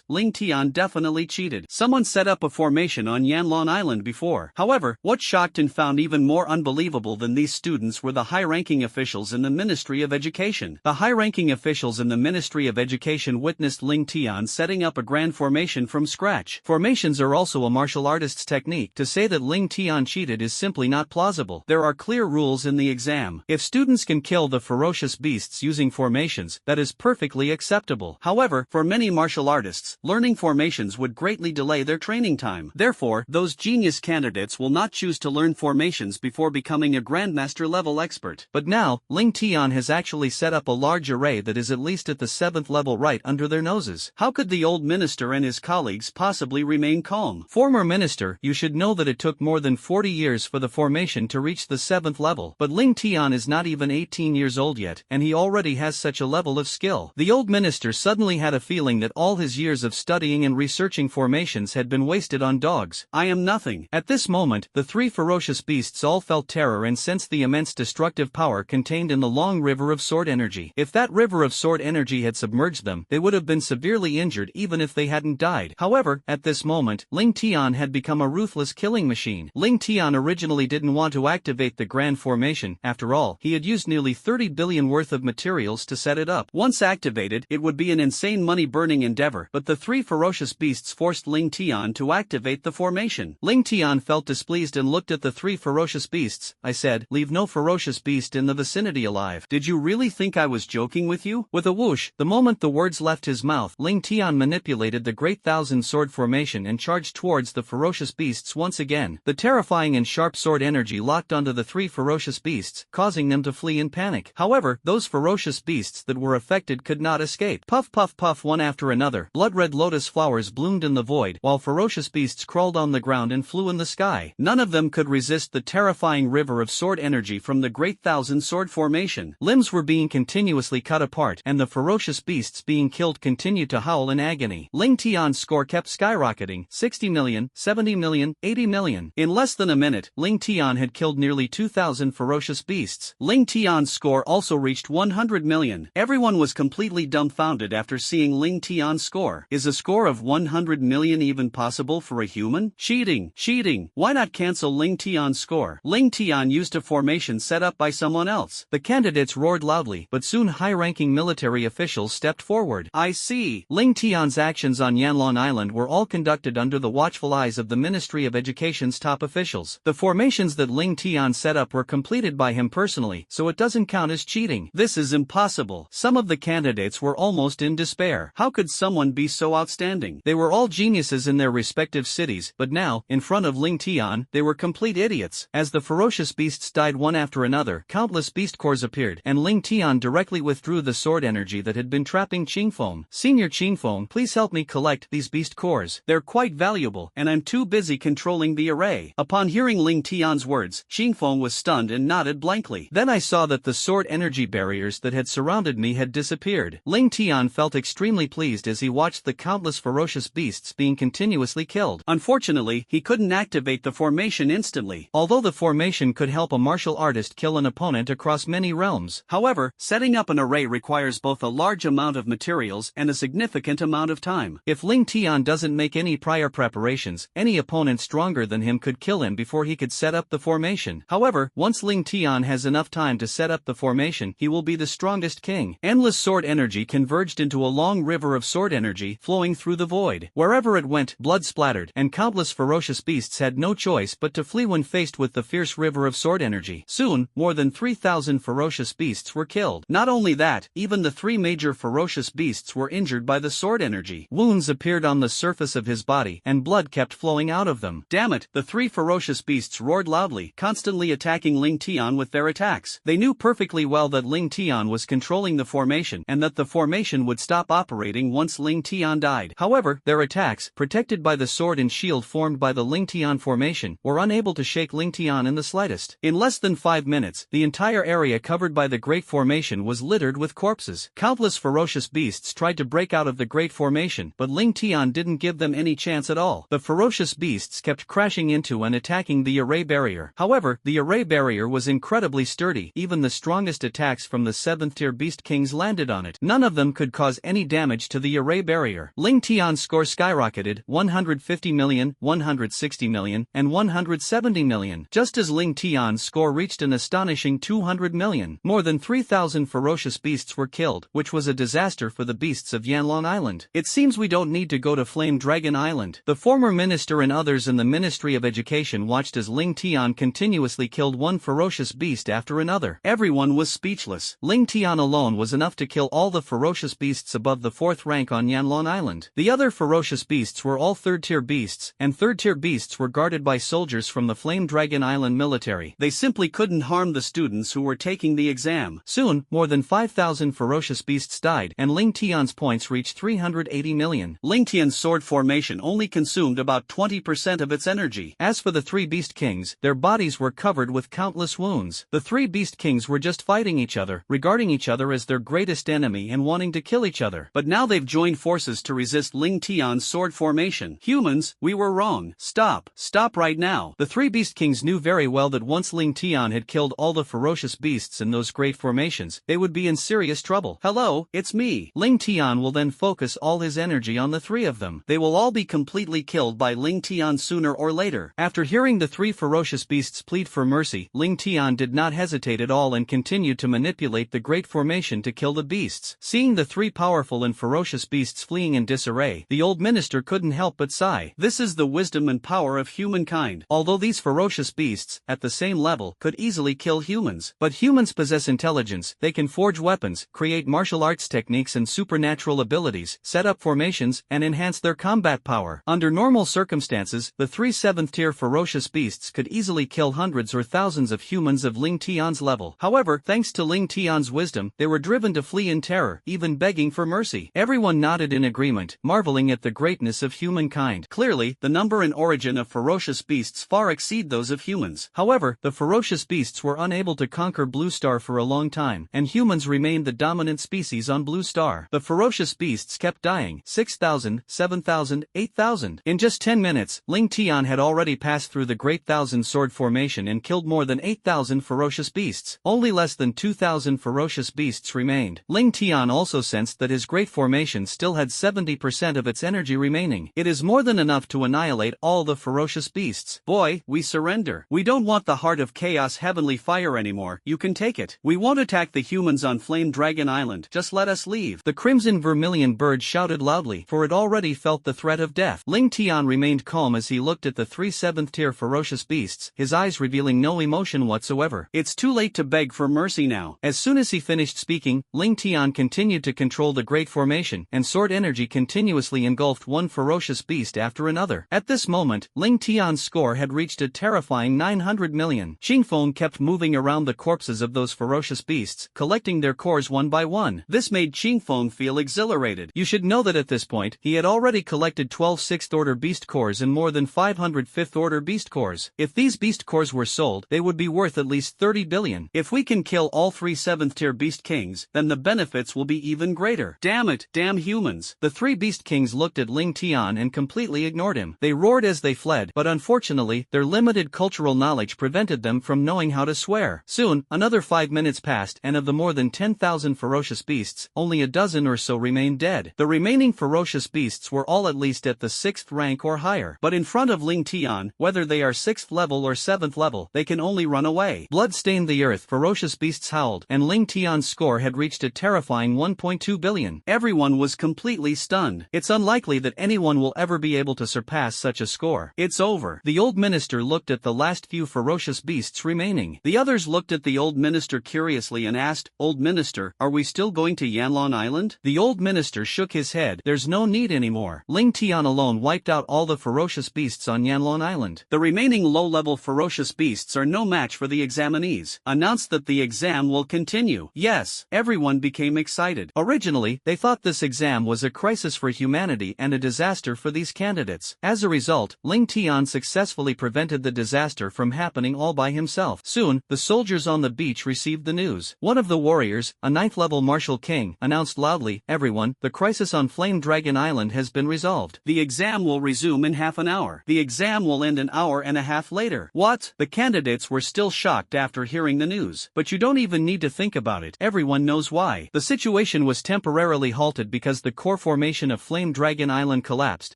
Ling Tian definitely cheated. Someone set up a formation on Yanlong Island before. However, what shocked and found even more unbelievable than these students were the high-ranking officials in the Ministry of Education. The high-ranking officials in the Ministry of Education witnessed Ling Tian setting up a grand formation from scratch. Formations are also a martial artist's technique. To say that Ling Tian cheated is simply not plausible. There are clear rules in the exam. If students can kill the ferocious beasts using formations, that is perfectly acceptable. However, for many martial artists, learning formations would greatly delay their training time. Therefore, those genius candidates will not choose to learn formations before becoming a grandmaster level expert. But now, Ling Tian has actually set up a large array that is at least at the 7th level right under their noses. How could the old minister and his colleagues possibly remain calm? Former minister, you should know that it took more than 40 years for the formation to reach the 7th level. But Ling Tian is not even 18 years old yet, and he already has such a level of skill. The old minister suddenly had a feeling that all his years of studying and researching formations had been wasted on dogs. I am nothing. At this moment, the three ferocious beasts all felt terror and sensed the immense destructive power contained in the long river of sword energy. If that river of sword energy had submerged them, they would have been severely injured even if they hadn't died. However, at this moment, Ling Tian had become a ruthless killing machine. Ling Tian originally didn't want to activate the grand formation. After all, he had used nearly 30 billion worth of materials to set it up. Once activated, it would be an insane money-burning endeavor, but the three ferocious beasts forced Ling Tian to activate the formation. Ling Tian felt displeased and looked at the three
3 ferocious beasts, I said. Leave no ferocious beast in the vicinity alive.
Did you really think I was joking with you?
With a whoosh, the moment the words left his mouth, Ling Tian manipulated the Great Thousand Sword formation and charged towards the ferocious beasts once again. The terrifying and sharp sword energy locked onto the 3 ferocious beasts, causing them to flee in panic. However, those ferocious beasts that were affected could not escape. Puff puff puff, one after another, blood-red lotus flowers bloomed in the void, while ferocious beasts crawled on the ground and flew in the sky. None of them could resist the terrifying river of sword energy from the Great Thousand Sword formation. Limbs were being continuously cut apart, and the ferocious beasts being killed continued to howl in agony. Ling Tian's score kept skyrocketing, 60 million, 70 million, 80 million. In less than a minute, Ling Tian had killed nearly 2,000 ferocious beasts. Ling Tian's score also reached 100 million. Everyone was completely dumbfounded after seeing Ling Tian's score. Is a score of 100 million even possible for a human? Cheating! Cheating! Why not cancel Ling Tian's score? Ling Tian used a formation set up by someone else. The candidates roared loudly, but soon high-ranking military officials stepped forward. I see. Ling Tian's actions on Yanlong Island were all conducted under the watchful eyes of the Ministry of Education's top officials. The formations that Ling Tian set up were completed by him personally, so it doesn't count as cheating. This is impossible. Some of the candidates were almost in despair. How could someone be so outstanding? They were all geniuses in their respective cities, but now, in front of Ling Tian, they were complete idiots. As the ferocious beasts died one after another, countless beast cores appeared, and Ling Tian directly withdrew the sword energy that had been trapping Qingfeng. Senior Qingfeng, please help me collect these beast cores. They're quite valuable, and I'm too busy controlling the array. Upon hearing Ling Tian's words, Qingfeng was stunned and nodded blankly. Then I saw that the sword energy barriers that had surrounded me had disappeared. Ling Tian felt extremely pleased as he watched the countless ferocious beasts being continuously killed. Unfortunately, he couldn't activate the formation instantly. Although the formation could help a martial artist kill an opponent across many realms. However, setting up an array requires both a large amount of materials and a significant amount of time. If Ling Tian doesn't make any prior preparations, any opponent stronger than him could kill him before he could set up the formation. However, once Ling Tian has enough time to set up the formation, he will be the strongest king. Endless sword energy converged into a long river of sword energy flowing through the void. Wherever it went, blood splattered, and countless ferocious beasts had no choice but to flee when faced with the fierce river of sword energy. Soon, more than 3,000 ferocious beasts were killed. Not only that, even the 3 major ferocious beasts were injured by the sword energy. Wounds appeared on the surface of his body, and blood kept flowing out of them. Damn it, the 3 ferocious beasts roared loudly, constantly attacking Ling Tian with their attacks. They knew perfectly well that Ling Tian was controlling the formation and that the formation would stop operating once Ling Tian died. However, their attacks, protected by the sword and shield formed by the Ling Tian formation, were unable to shake Ling Tian in the slightest. In less than 5 minutes, the entire area covered by the Great Formation was littered with corpses. Countless ferocious beasts tried to break out of the Great Formation, but Ling Tian didn't give them any chance at all. The ferocious beasts kept crashing into and attacking the array barrier. However, the array barrier was incredibly sturdy. Even the strongest attacks from the 7th tier beast kings landed on it. None of them could cause any damage to the array barrier. Ling Tian's score skyrocketed, 150 million, 160 million, and 170 million. Just as Ling Tian's score reached an astonishing 200 million. More than 3,000 ferocious beasts were killed, which was a disaster for the beasts of Yanlong Island. It seems we don't need to go to Flame Dragon Island. The former minister and others in the Ministry of Education watched as Ling Tian continuously killed one ferocious beast after another. Everyone was speechless. Ling Tian alone was enough to kill all the ferocious beasts above the 4th rank on Yanlong Island. The other ferocious beasts were all 3rd tier beasts, and 3rd tier beasts were guarded by soldiers from the Flame Dragon Island military. They simply couldn't harm the students who were taking the exam. Soon, more than 5,000 ferocious beasts died, and Ling Tian's points reached 380 million. Ling Tian's sword formation only consumed about 20% of its energy. As for the 3 beast kings, their bodies were covered with countless wounds. The 3 beast kings were just fighting each other, regarding each other as their greatest enemy and wanting to kill each other. But now they've joined forces to resist Ling Tian's sword formation. Humans, we were wrong. Stop. Stop right now. The 3 beast kings knew very well that once Ling Tian had killed all the ferocious beasts in those great formations, they would be in serious trouble. Hello, it's me. Ling Tian will then focus all his energy on the 3 of them. They will all be completely killed by Ling Tian sooner or later. After hearing the 3 ferocious beasts plead for mercy, Ling Tian did not hesitate at all and continued to manipulate the great formation to kill the beasts. Seeing the 3 powerful and ferocious beasts fleeing in disarray, the old minister couldn't help but sigh. This is the wisdom and power of humankind. Although these ferocious ferocious beasts, at the same level, could easily kill humans. But humans possess intelligence, they can forge weapons, create martial arts techniques and supernatural abilities, set up formations, and enhance their combat power. Under normal circumstances, the 3 7th-tier ferocious beasts could easily kill hundreds or thousands of humans of Ling Tian's level. However, thanks to Ling Tian's wisdom, they were driven to flee in terror, even begging for mercy. Everyone nodded in agreement, marveling at the greatness of humankind. Clearly, the number and origin of ferocious beasts far exceed those of humans. However, the ferocious beasts were unable to conquer Blue Star for a long time, and humans remained the dominant species on Blue Star. The ferocious beasts kept dying, 6,000, 7,000, 8,000. In just 10 minutes, Ling Tian had already passed through the Great Thousand Sword Formation and killed more than 8,000 ferocious beasts. Only less than 2,000 ferocious beasts remained. Ling Tian also sensed that his Great Formation still had 70% of its energy remaining. It is more than enough to annihilate all the ferocious beasts. Boy, we surrender. We don't want the Heart of Chaos Heavenly Fire anymore, you can take it. We won't attack the humans on Flame Dragon Island, just let us leave. The Crimson Vermilion Bird shouted loudly, for it already felt the threat of death. Ling Tian remained calm as he looked at the 3 7th-tier ferocious beasts, his eyes revealing no emotion whatsoever. It's too late to beg for mercy now. As soon as he finished speaking, Ling Tian continued to control the Great Formation, and sword energy continuously engulfed one ferocious beast after another. At this moment, Ling Tian's score had reached a terrifying 900 million. Qingfeng kept moving around the corpses of those ferocious beasts, collecting their cores one by one. This made Qingfeng feel exhilarated. You should know that at this point, he had already collected 12 6th-order beast cores and more than 500 5th-order beast cores. If these beast cores were sold, they would be worth at least 30 billion. If we can kill all 3 7th-tier beast kings, then the benefits will be even greater. Damn it, damn humans. The 3 beast kings looked at Ling Tian and completely ignored him. They roared as they fled, but unfortunately, their limited cultural knowledge prevented them from knowing how to swear. Soon, another 5 minutes passed, and of the more than 10,000 ferocious beasts, only a dozen or so remained dead. The remaining ferocious beasts were all at least at the 6th rank or higher. But in front of Ling Tian, whether they are 6th level or 7th level, they can only run away. Blood stained the earth, ferocious beasts howled, and Ling Tian's score had reached a terrifying 1.2 billion. Everyone was completely stunned. It's unlikely that anyone will ever be able to surpass such a score. It's over. The old minister looked at the last few ferocious beasts remaining. The others looked at the old minister curiously and asked, "Old minister, are we still going to Yanlong Island?" The old minister shook his head. There's no need anymore. Ling Tian alone wiped out all the ferocious beasts on Yanlong Island. The remaining low-level ferocious beasts are no match for the examinees. Announced that the exam will continue. Yes, everyone became excited. Originally, they thought this exam was a crisis for humanity and a disaster for these candidates. As a result, Ling Tian successfully prevented the disaster from happening all by himself. Soon, the soldiers on the beach received the news. One of the warriors, a 9th-level martial king, announced loudly, "Everyone, the crisis on Flame Dragon Island has been resolved. The exam will resume in half an hour. The exam will end an hour and a half later." What? The candidates were still shocked after hearing the news. But you don't even need to think about it. Everyone knows why. The situation was temporarily halted because the core formation of Flame Dragon Island collapsed,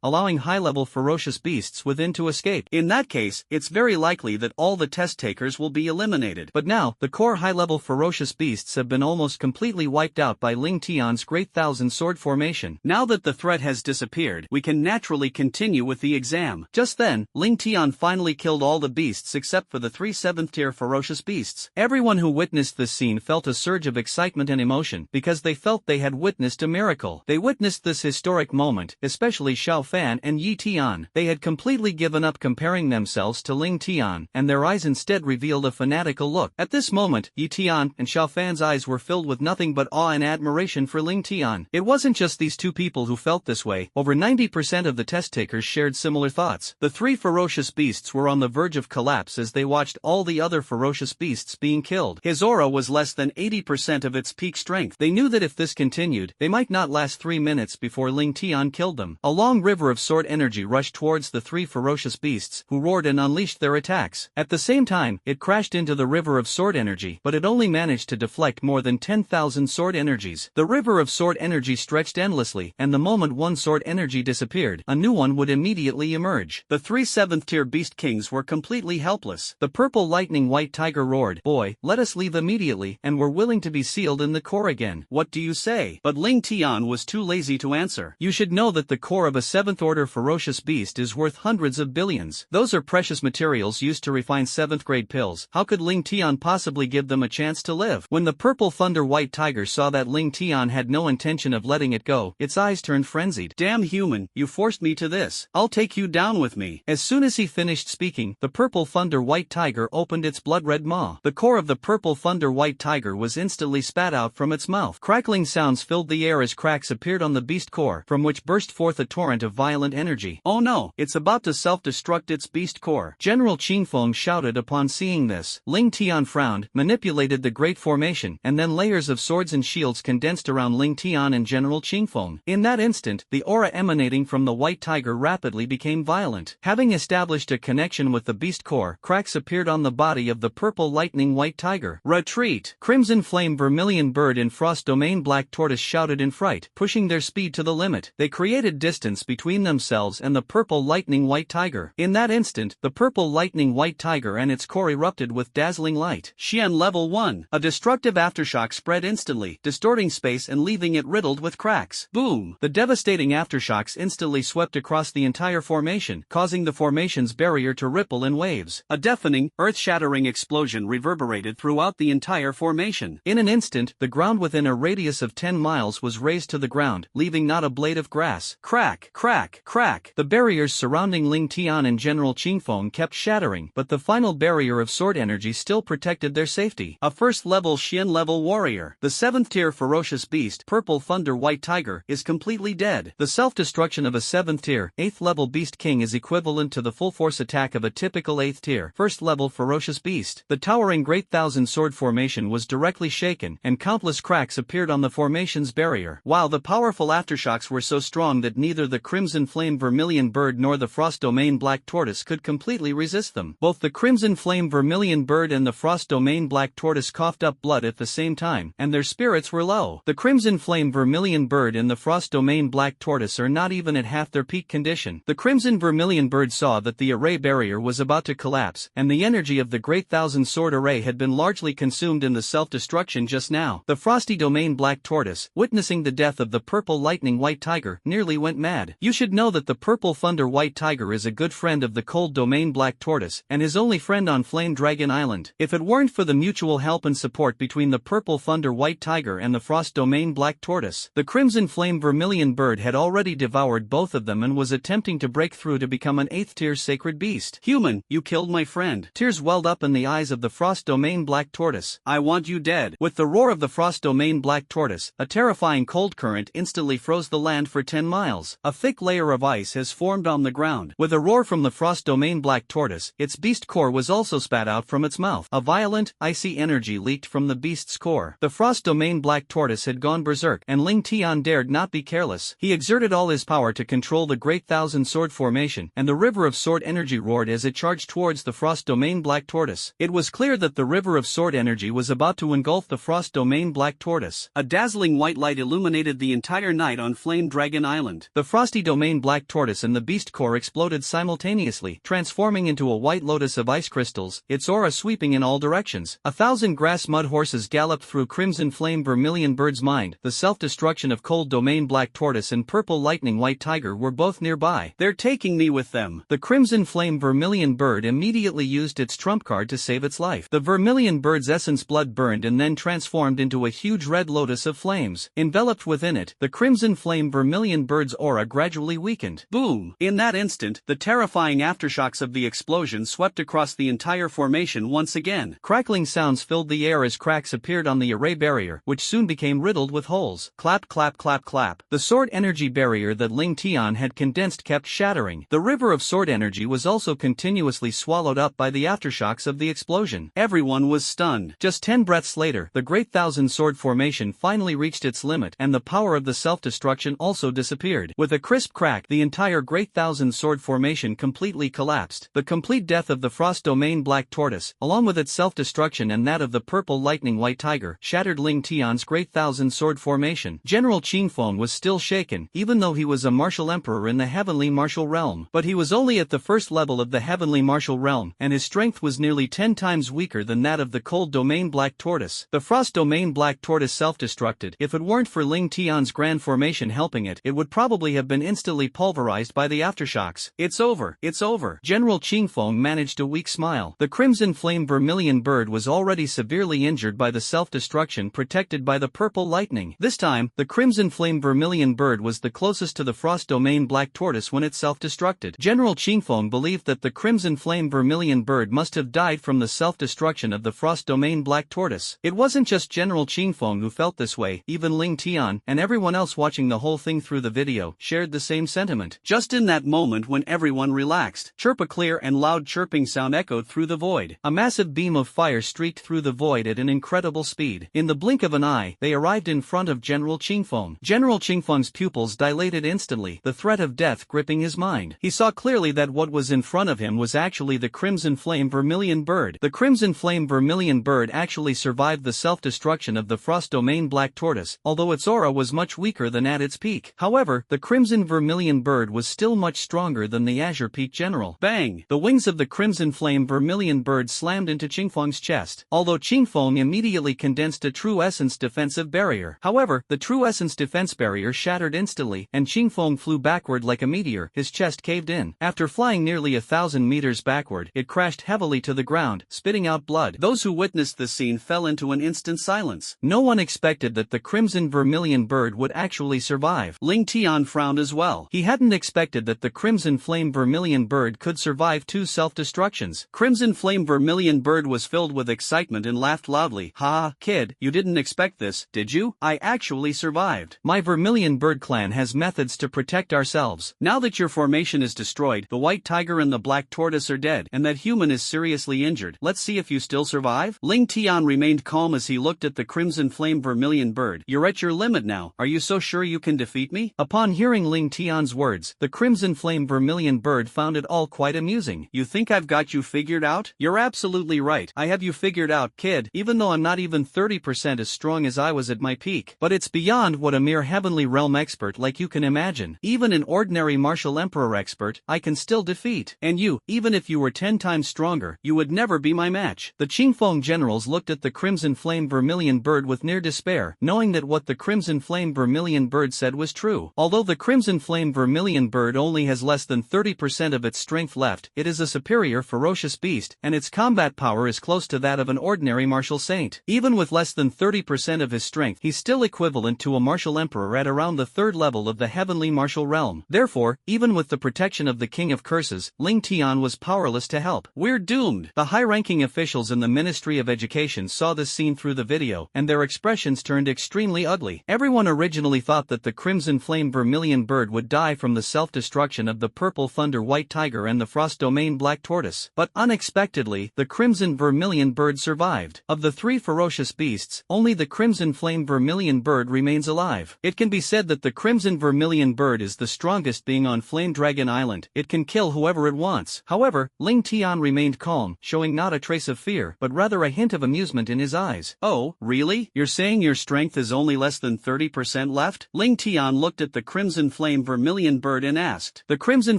allowing high-level ferocious beasts within to escape. In that case, it's very likely that all the test takers will be eliminated. But now, the core high-level ferocious beasts have been almost completely wiped out by Ling Tian's Great Thousand Sword Formation. Now that the threat has disappeared, we can naturally continue with the exam. Just then, Ling Tian finally killed all the beasts except for the 3 7th-tier ferocious beasts. Everyone who witnessed this scene felt a surge of excitement and emotion because they felt they had witnessed a miracle. They witnessed this historic moment, especially Xiao Fan and Yi Tian. They had completely given up comparing themselves to Ling Tian, and their eyes instead revealed a fanatical look. At this moment, Yi Tian and Xiao Fan's eyes were filled with nothing but awe and admiration for Ling Tian. It wasn't just these two people who felt this way. Over 90% of the test takers shared similar thoughts. The 3 ferocious beasts were on the verge of collapse as they watched all the other ferocious beasts being killed. His aura was less than 80% of its peak strength. They knew that if this continued, they might not last 3 minutes before Ling Tian killed them. A long river of sword energy rushed towards the 3 ferocious beasts, who roared and unleashed their attacks. At the same time, it crashed into the river of sword energy, but it only managed to deflect more than 10,000 sword energies. The river of sword energy stretched endlessly, and the moment one sword energy disappeared, a new one would immediately emerge. The 3 7th-tier beast kings were completely helpless. The purple lightning white tiger roared, "Boy, let us leave immediately," and were willing to be sealed in the core again. What do you say? But Ling Tian was too lazy to answer. You should know that the core of a 7th-order ferocious beast is worth hundreds of billions. Those are precious materials
materials used to refine 7th grade pills. How could Ling Tian possibly give them a chance to live? When the purple thunder white tiger saw that Ling Tian had no intention of letting it go, its eyes turned frenzied. Damn human, you forced me to this. I'll take you down with me. As soon as he finished speaking, the purple thunder white tiger opened its blood-red maw. The core of the purple thunder white tiger was instantly spat out from its mouth. Crackling sounds filled the air as cracks appeared on the beast core, from which burst forth a torrent of violent energy. Oh no, it's about to self-destruct its beast core. General Qingfeng shouted upon seeing this. Ling Tian frowned, manipulated the great formation, and then layers of swords and shields condensed around Ling Tian and General Qingfeng. In that instant, the aura emanating from the white tiger rapidly became violent. Having established a connection with the beast core, cracks appeared on the body of the purple lightning white tiger. Retreat! Crimson Flame Vermilion Bird and Frost Domain Black Tortoise shouted in fright, pushing their speed to the limit. They created distance between themselves and the purple lightning white tiger. In that instant, the purple lightning white tiger and its core erupted with dazzling light. Xian Level 1. A destructive aftershock spread instantly, distorting space and leaving it riddled with cracks. Boom! The devastating aftershocks instantly swept across the entire formation, causing the formation's barrier to ripple in waves. A deafening, earth-shattering explosion reverberated throughout the entire formation. In an instant, the ground within a radius of 10 miles was razed to the ground, leaving not a blade of grass. Crack, crack, crack. The barriers surrounding Ling Tian and General Qingfeng kept shattering, but the final barrier of sword energy still protected their safety. A first-level Xian-level warrior, the 7th-tier ferocious beast, Purple Thunder White Tiger, is completely dead. The self-destruction of a 7th-tier, 8th-level beast king is equivalent to the full-force attack of a typical 8th-tier, first-level ferocious beast. The towering Great Thousand Sword formation was directly shaken, and countless cracks appeared on the formation's barrier. While the powerful aftershocks were so strong that neither the Crimson Flame Vermilion Bird nor the Frost Domain Black Tortoise could completely resist them. Both the Crimson Flame Vermilion Bird and the Frost Domain Black Tortoise coughed up blood at the same time, and their spirits were low. The Crimson Flame Vermilion Bird and the Frost Domain Black Tortoise are not even at half their peak condition. The Crimson Vermilion Bird saw that the array barrier was about to collapse, and the energy of the Great Thousand Sword array had been largely consumed in the self-destruction just now. The Frosty Domain Black Tortoise, witnessing the death of the Purple Lightning White Tiger, nearly went mad. You should know that the Purple Thunder White Tiger is a good friend of the Cold Domain Black Tortoise, and his only friend on Flame Dragon Island. If it weren't for the mutual help and support between the Purple Thunder White Tiger and the Frost Domain Black Tortoise, the Crimson Flame Vermilion Bird had already devoured both of them and was attempting to break through to become an 8th-tier sacred beast. Human, you killed my friend. Tears welled up in the eyes of the Frost Domain Black Tortoise. I want you dead. With the roar of the Frost Domain Black Tortoise, a terrifying cold current instantly froze the land for 10 miles. A thick layer of ice has formed on the ground. With a roar from the Frost Domain Black Tortoise, its beast core was also spat out from its mouth. A violent, icy energy leaked from the beast's core. The Frost Domain Black Tortoise had gone berserk, and Ling Tian dared not be careless. He exerted all his power to control the Great Thousand Sword formation, and the river of sword energy roared as it charged towards the Frost Domain Black Tortoise. It was clear that the river of sword energy was about to engulf the Frost Domain Black Tortoise. A dazzling white light illuminated the entire night on Flame Dragon Island. The Frosty Domain Black Tortoise and the beast core exploded simultaneously, transforming into a white lotus of ice crystals, its aura sweeping in all directions. 1,000 grass mud horses galloped through Crimson Flame Vermilion Bird's mind. The self-destruction of Cold Domain Black Tortoise and Purple Lightning White Tiger were both nearby. They're taking me with them. The Crimson Flame Vermilion Bird immediately used its trump card to save its life. The Vermilion Bird's essence blood burned and then transformed into a huge red lotus of flames. Enveloped within it, the Crimson Flame Vermilion Bird's aura gradually weakened. Boom! In that instant, the terrifying aftershocks of the explosion swept across the entire formation once again. Crackling sounds filled the air as cracks appeared on the array barrier, which soon became riddled with holes. Clap, clap, clap, clap. The sword energy barrier that Ling Tian had condensed kept shattering. The river of sword energy was also continuously swallowed up by the aftershocks of the explosion. Everyone was stunned. Just 10 breaths later, the Great Thousand Sword formation finally reached its limit, and the power of the self-destruction also disappeared. With a crisp crack, the entire Great Thousand Sword formation completely collapsed. The complete death of the Frost Domain Black Tortoise, along with its self-destruction and that of the Purple Lightning White Tiger, shattered Ling Tian's Great Thousand Sword formation. General Qingfeng was still shaken, even though he was a martial emperor in the Heavenly Martial Realm. But he was only at the first level of the Heavenly Martial Realm, and his strength was nearly 10 times weaker than that of the Cold Domain Black Tortoise. The Frost Domain Black Tortoise self-destructed. If it weren't for Ling Tian's grand formation helping it, it would probably have been instantly pulverized by the aftershocks. It's over, it's over. General Qingfeng managed a weak smile. The crimson flame vermilion bird was already severely injured by the self-destruction protected by the purple lightning. This time, the crimson flame vermilion bird was the closest to the frost domain black tortoise when it self-destructed. General Qingfeng believed that the crimson flame vermilion bird must have died from the self-destruction of the frost domain black tortoise. It wasn't just General Qingfeng who felt this way, even Ling Tian and everyone else watching the whole thing through the video shared the same sentiment. Just in that moment when everyone relaxed, a clear and loud chirping sound echoed through the void. A massive beam of fire streaked through the void at an incredible speed. In the blink of an eye, they arrived in front of General Qingfeng. General Qingfeng's pupils dilated instantly, the threat of death gripping his mind. He saw clearly that what was in front of him was actually the crimson flame vermilion bird. The crimson flame vermilion bird actually survived the self-destruction of the frost domain black tortoise, although its aura was much weaker than at its peak. However, the crimson vermilion bird was still much stronger than the azure peak general. Bang! The wings of the crimson flame vermilion bird slammed into Qingfeng's chest, although Qingfeng immediately condensed a true essence defensive barrier. However, the true essence defense barrier shattered instantly, and Qingfeng flew backward like a meteor. His chest caved in. After flying nearly 1,000 meters backward, it crashed heavily to the ground, spitting out blood. Those who witnessed the scene fell into an instant silence. No one expected that the crimson vermilion bird would actually survive. Ling Tian frowned as well. He hadn't expected that the crimson flame vermilion bird could survive 2 self-destructions. Crimson flame vermilion bird was filled with excitement and laughed loudly. Ha, kid, you didn't expect this, did you? I actually survived. My vermilion bird clan has methods to protect ourselves. Now that your formation is destroyed, the white tiger and the black tortoise are dead, and that human is seriously injured. Let's see if you still survive. Ling Tian remained calm as he looked at the crimson flame vermilion bird. You're at your limit now. Are you so sure you can defeat me? Upon hearing Ling Tian's words, the crimson flame vermilion bird found it all quite amusing. You think I've got you figured out? You're absolutely right. I have you figured out, kid, even though I'm not even 30% as strong as I was at my peak. But it's beyond what a mere heavenly realm expert like you can imagine. Even an ordinary martial emperor expert, I can still defeat. And you, even if you were 10 times stronger, you would never be my match. The Qingfeng generals looked at the crimson flame vermilion bird with near despair, knowing that what the crimson flame vermilion bird said was true. Although the crimson flame vermilion bird only has less than 30% of its strength left, it is a superior ferocious beast, and its combat power is close to that of an ordinary martial saint. Even with less than 30% of his strength, he's still equivalent to a martial emperor at around the 3rd level of the heavenly martial realm. Therefore, even with the protection of the King of Curses, Ling Tian was powerless to help. We're doomed. The high-ranking officials in the Ministry of Education saw this scene through the video, and their expressions turned extremely ugly. Everyone originally thought that the crimson flame vermilion bird would die from the self-destruction of the purple thunder white tiger and the frost domain black tortoise, but unexpectedly, the crimson vermilion bird survived. Of the 3 ferocious beasts, only the crimson flame vermilion bird remains alive. It can be said that the crimson vermilion bird is the strongest being on Flame Dragon Island. It can kill whoever it wants. However, Ling Tian remained calm, showing not a trace of fear, but rather a hint of amusement in his eyes. Oh, really? You're saying your strength is only less than 30% left? Ling Tian looked at the crimson flame vermilion bird and asked. The crimson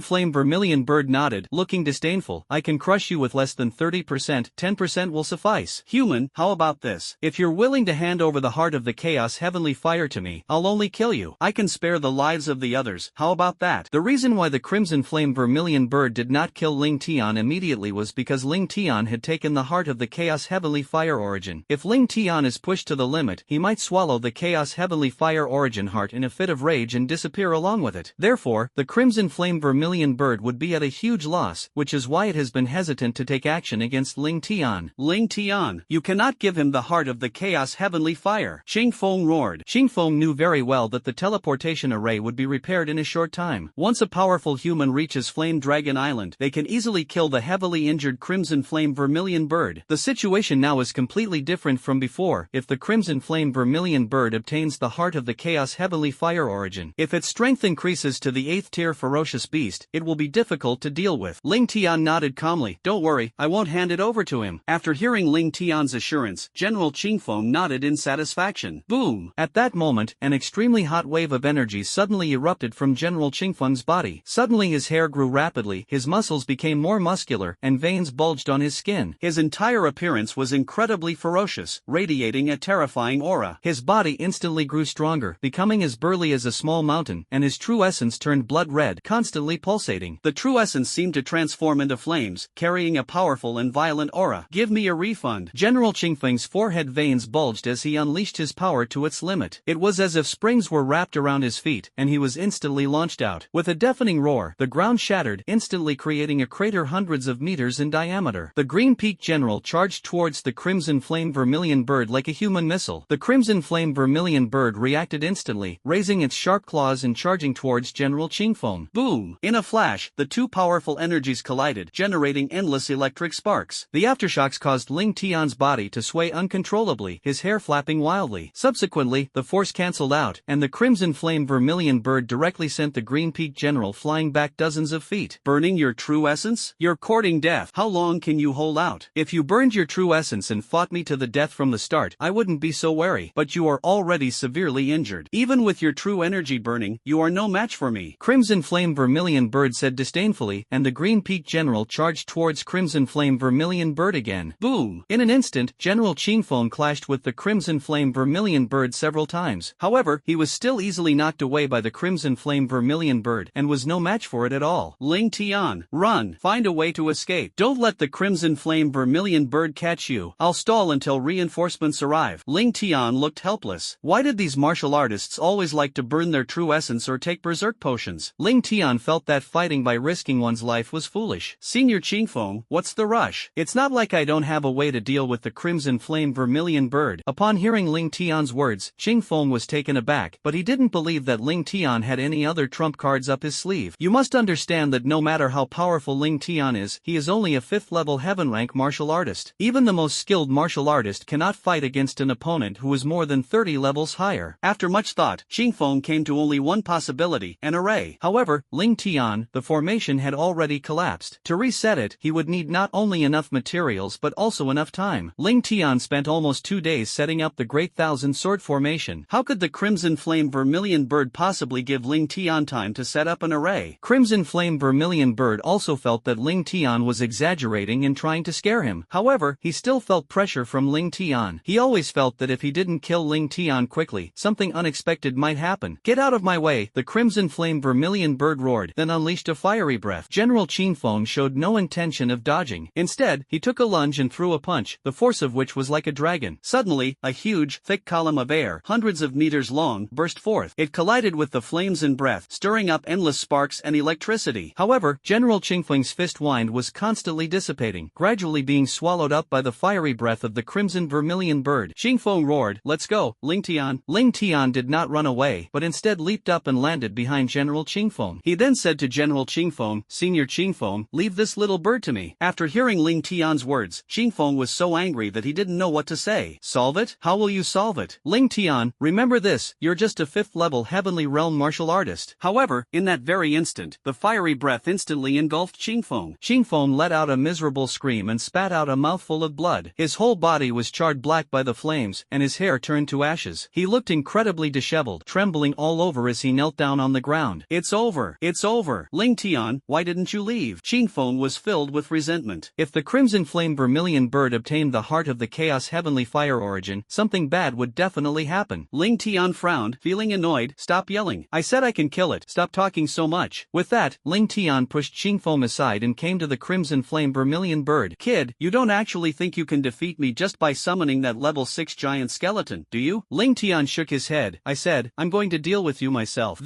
flame vermilion bird nodded, looking disdainful. I can crush you with less than 30%, 10% will suffice. Human, how about this? If you're willing to hand over the heart of the chaos heavenly fire to me, I'll only kill you. I can spare the lives of the others. How about that? The reason why the crimson flame vermilion bird did not kill Ling Tian immediately was because Ling Tian had taken the heart of the chaos heavenly fire origin. If Ling Tian is pushed to the limit, he might swallow the chaos heavenly fire origin heart in a fit of rage and disappear along with it. Therefore, the crimson flame vermilion bird would be at a huge loss, which is why it has been hesitant to take action against Ling Tian. Ling Tian, you cannot give him the heart of the chaos heavenly fire. Qingfeng roared. Qingfeng knew very well that the teleportation array would be repaired in a short time. Once a powerful human reaches Flame Dragon Island, they can easily kill the heavily injured crimson flame vermilion bird. The situation now is completely different from before. If the crimson flame vermilion bird obtains the heart of the chaos heavenly fire origin, if its strength increases to the 8th tier ferocious beast, it will be difficult to deal with. Ling Tian nodded calmly. Don't worry, I won't hand it over to him. After hearing Ling Tian's assurance, General Qingfeng nodded in satisfaction. Boom! At that moment, an extremely hot wave of energy suddenly erupted from General Qingfeng's body. Suddenly his hair grew rapidly, his muscles became more muscular, and veins bulged on his skin. His entire appearance was incredibly ferocious, radiating a terrifying aura. His body instantly grew stronger, becoming as burly as a small mountain, and his true essence turned blood red, constantly pulsating. The true essence seemed to transform into flames, carrying a powerful and violent aura. Give me a refund. General Qingfeng's forehead veins bulged as he unleashed his power to its limit. It was as if springs were wrapped around his feet, and he was instantly launched out. With a deafening roar, the ground shattered, instantly creating a crater hundreds of meters in diameter. The Green Peak General charged towards the Crimson Flame Vermilion Bird like a human missile. The Crimson Flame Vermilion Bird reacted instantly, raising its sharp claws and charging towards General Qingfeng. Boom! In a flash, the two powerful energies collided, generating endless electric sparks. The aftershocks caused Ling Tian's body to sway uncontrollably, his hair flapping wildly. Subsequently, the force cancelled out, and the Crimson Flame Vermilion Bird directly sent the Green Peak General flying back dozens of feet. Burning your true essence? You're courting death. How long can you hold out? If you burned your true essence and fought me to the death from the start, I wouldn't be so wary. But you are already severely injured. Even with your true energy burning, you are no match for me. Crimson Flame Vermilion Bird said disdainfully, and the Green Peak General charged towards Crimson Flame Vermilion Bird again. Boom! In an instant, General Qingfeng clashed with the Crimson Flame Vermilion Bird several times. However, he was still easily knocked away by the Crimson Flame Vermilion Bird, and was no match for it at all. Ling Tian, run! Find a way to escape. Don't let the Crimson Flame Vermilion Bird catch you. I'll stall until reinforcements arrive. Ling Tian looked helpless. Why did these martial artists always like to burn their true essence or take berserk potions? Ling Tian felt that fighting by risking one's life was foolish. Senior Qingfeng, what's the rush? It's not like I don't have a way to deal with the Crimson Flame Vermilion Bird. Upon hearing Ling Tian's words, Qingfeng was taken aback, but he didn't believe that Ling Tian had any other trump cards up his sleeve. You must understand that no matter how powerful Ling Tian is, he is only a 5th level heaven rank martial artist. Even the most skilled martial artist cannot fight against an opponent who is more than 30 levels higher. After much thought, Qingfeng came to only one possibility, an array. However, Ling Tian, the formation had already collapsed. To reset it, he would need not only enough materials but also enough time. Ling Tian spent almost 2 days setting up the Great Thousand Sword formation. How could the Crimson Flame Vermilion Bird possibly give Ling Tian time to set up an array? Crimson Flame Vermilion Bird also felt that Ling Tian was exaggerating and trying to scare him. However, he still felt pressure from Ling Tian. He always felt that if he didn't kill Ling Tian quickly, something unexpected might happen. Get out of my way, the Crimson Flame Vermilion Bird roared, then unleashed a fiery breath. General Qingfeng showed no intention of dodging. Instead, he took a lunge and threw a punch, the force of which was like a dragon. Suddenly, a huge, thick column of air, hundreds of meters long, burst forth. It collided with the flames and breath, stirring up endless sparks and electricity. However, General Qingfeng's fist wind was constantly dissipating, gradually being swallowed up by the fiery breath of the Crimson Vermilion Bird. Qingfeng roared, "Let's go, Ling Tian." Ling Tian did not run away, but instead leaped up and landed behind General Qingfeng. He then said to General Qingfeng, "Senior Qingfeng, leave this little bird to me." After hearing Ling Tian's words, Qingfeng was so angry that he didn't know what to say. Solve it? How will you solve it? Ling Tian, remember this, you're just a 5th level heavenly realm martial artist. However, in that very instant, the fiery breath instantly engulfed Qingfeng. Qingfeng let out a miserable scream and spat out a mouthful of blood. His whole body was charred black by the flames, and his hair turned to ashes. He looked incredibly disheveled, trembling all over as he knelt down on the ground. It's over. It's over. Ling Tian, why didn't you leave? Qingfeng was filled with resentment. If the Crimson Flame Vermilion Bird obtained the heart of the Chaos Heavenly Fire origin, something bad would definitely happen. Ling Tian frowned, feeling annoyed. Stop yelling. I said I can kill it. Stop talking so much. With that, Ling Tian pushed Qingfeng aside and came to the Crimson Flame Vermilion Bird. Kid, you don't actually think you can defeat me just by summoning that level 6 giant skeleton, do you? Ling Tian shook his head. I said, I'm going to deal with you myself.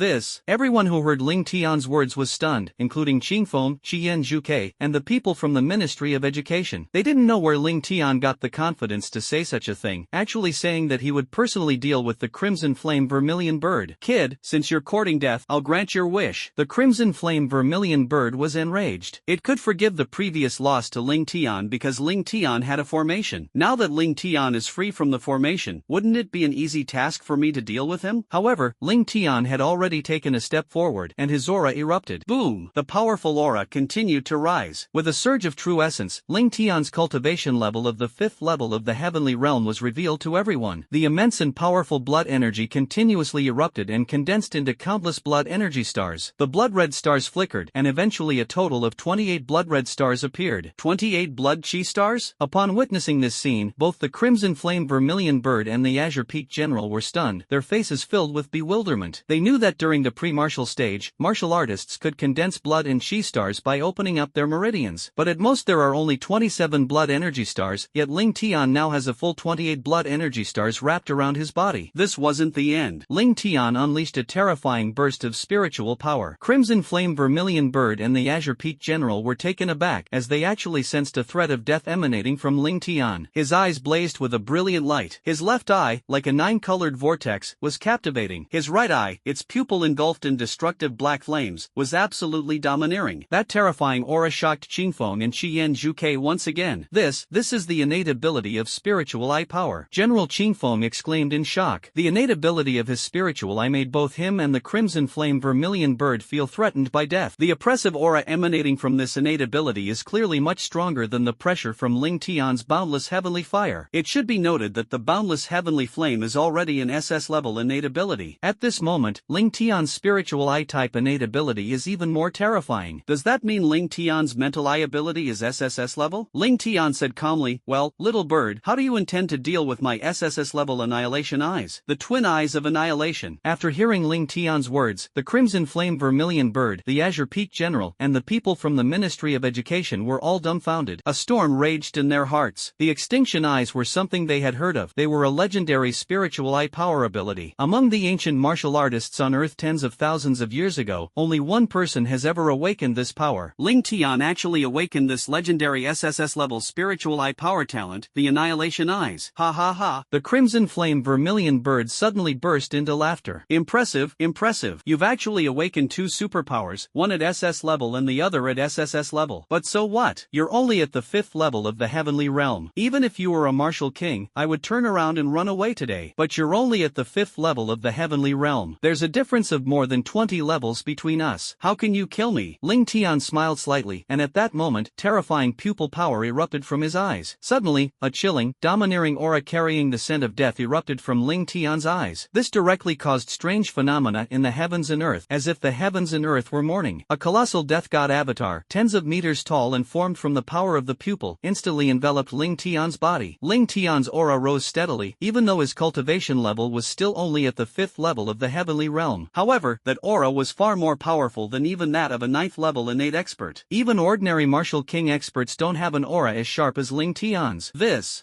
Everyone who heard Ling Tian's words was stunned, including Qingfeng, Qian Zhuke, and the people from the Ministry of Education. They didn't know where Ling Tian got the confidence to say such a thing, actually saying that he would personally deal with the Crimson Flame Vermilion Bird. Kid, since you're courting death, I'll grant your wish. The Crimson Flame Vermilion Bird was enraged. It could forgive the previous loss to Ling Tian because Ling Tian had a formation. Now that Ling Tian is free from the formation, wouldn't it be an easy task for me to deal with him? However, Ling Tian had already taken a step forward, and his aura erupted. Boom! The powerful aura continued to rise. With a surge of true essence, Ling Tian's cultivation level of the 5th level of the heavenly realm was revealed to everyone. The immense and powerful blood energy continuously erupted and condensed into countless blood energy stars. The blood-red stars flickered, and eventually a total of 28 blood-red stars appeared. 28 blood chi stars? Upon witnessing this scene, both the Crimson Flame Vermilion Bird and the Azure Peak General were stunned, their faces filled with bewilderment. They knew that during the pre-martial stage, martial artists could condense blood and chi stars
stars by opening up their meridians. But at most there are only 27 blood energy stars, yet Ling Tian now has a full 28 blood energy stars wrapped around his body.
This wasn't the end.
Ling Tian unleashed a terrifying burst of spiritual power. Crimson Flame Vermilion Bird and the Azure Peak General were taken aback as they actually sensed a threat of death emanating from Ling Tian. His eyes blazed with a brilliant light. His left eye, like a 9-colored vortex, was captivating. His right eye, its pupil engulfed in destructive black flames, was absolutely domineering. That terrifying aura shocked Qingfeng and Qian Zhuke once again. This is the innate ability of spiritual eye power. General Qingfeng exclaimed in shock. The innate ability of his spiritual eye made both him and the Crimson Flame Vermilion Bird feel threatened by death. The oppressive aura emanating from this innate ability is clearly much stronger than the pressure from Ling Tian's boundless heavenly fire. It should be noted that the boundless heavenly flame is already an SS level innate ability. At this moment, Ling Tian's spiritual eye type innate ability is even more terrifying.
Does that mean Ling Tian's mental eye ability is SSS level? Ling Tian said calmly, well, little bird, how do you intend to deal with my SSS level annihilation eyes? The twin eyes of annihilation.
After hearing Ling Tian's words, the Crimson Flame Vermilion Bird, the Azure Peak General, and the people from the Ministry of Education were all dumbfounded. A storm raged in their hearts. The extinction eyes were something they had heard of. They were a legendary spiritual eye power ability. Among the ancient martial artists on Earth tens of thousands of years ago, only one person has ever awakened this power.
Ling Tian actually awakened this legendary SSS level spiritual eye power talent, the annihilation eyes. Ha ha ha.
The Crimson Flame Vermilion Bird suddenly burst into laughter.
Impressive, impressive. You've actually awakened two superpowers, one at SS level and the other at SSS level. But so what? You're only at the 5th level of the heavenly realm. Even if you were a martial king, I would turn around and run away today. But you're only at the 5th level of the heavenly realm. There's a difference of more than 20 levels between us. How can you kill me?
Ling Tian smiled slightly, and at that moment, terrifying pupil power erupted from his eyes. Suddenly, a chilling, domineering aura carrying the scent of death erupted from Ling Tian's eyes. This directly caused strange phenomena in the heavens and earth, as if the heavens and earth were mourning. A colossal death god avatar, tens of meters tall and formed from the power of the pupil, instantly enveloped Ling Tian's body. Ling Tian's aura rose steadily, even though his cultivation level was still only at the 5th level of the heavenly realm. However, that aura was far more powerful than even that of a 9th level innate expert. Even ordinary martial king experts don't have an aura as sharp as Ling Tian's.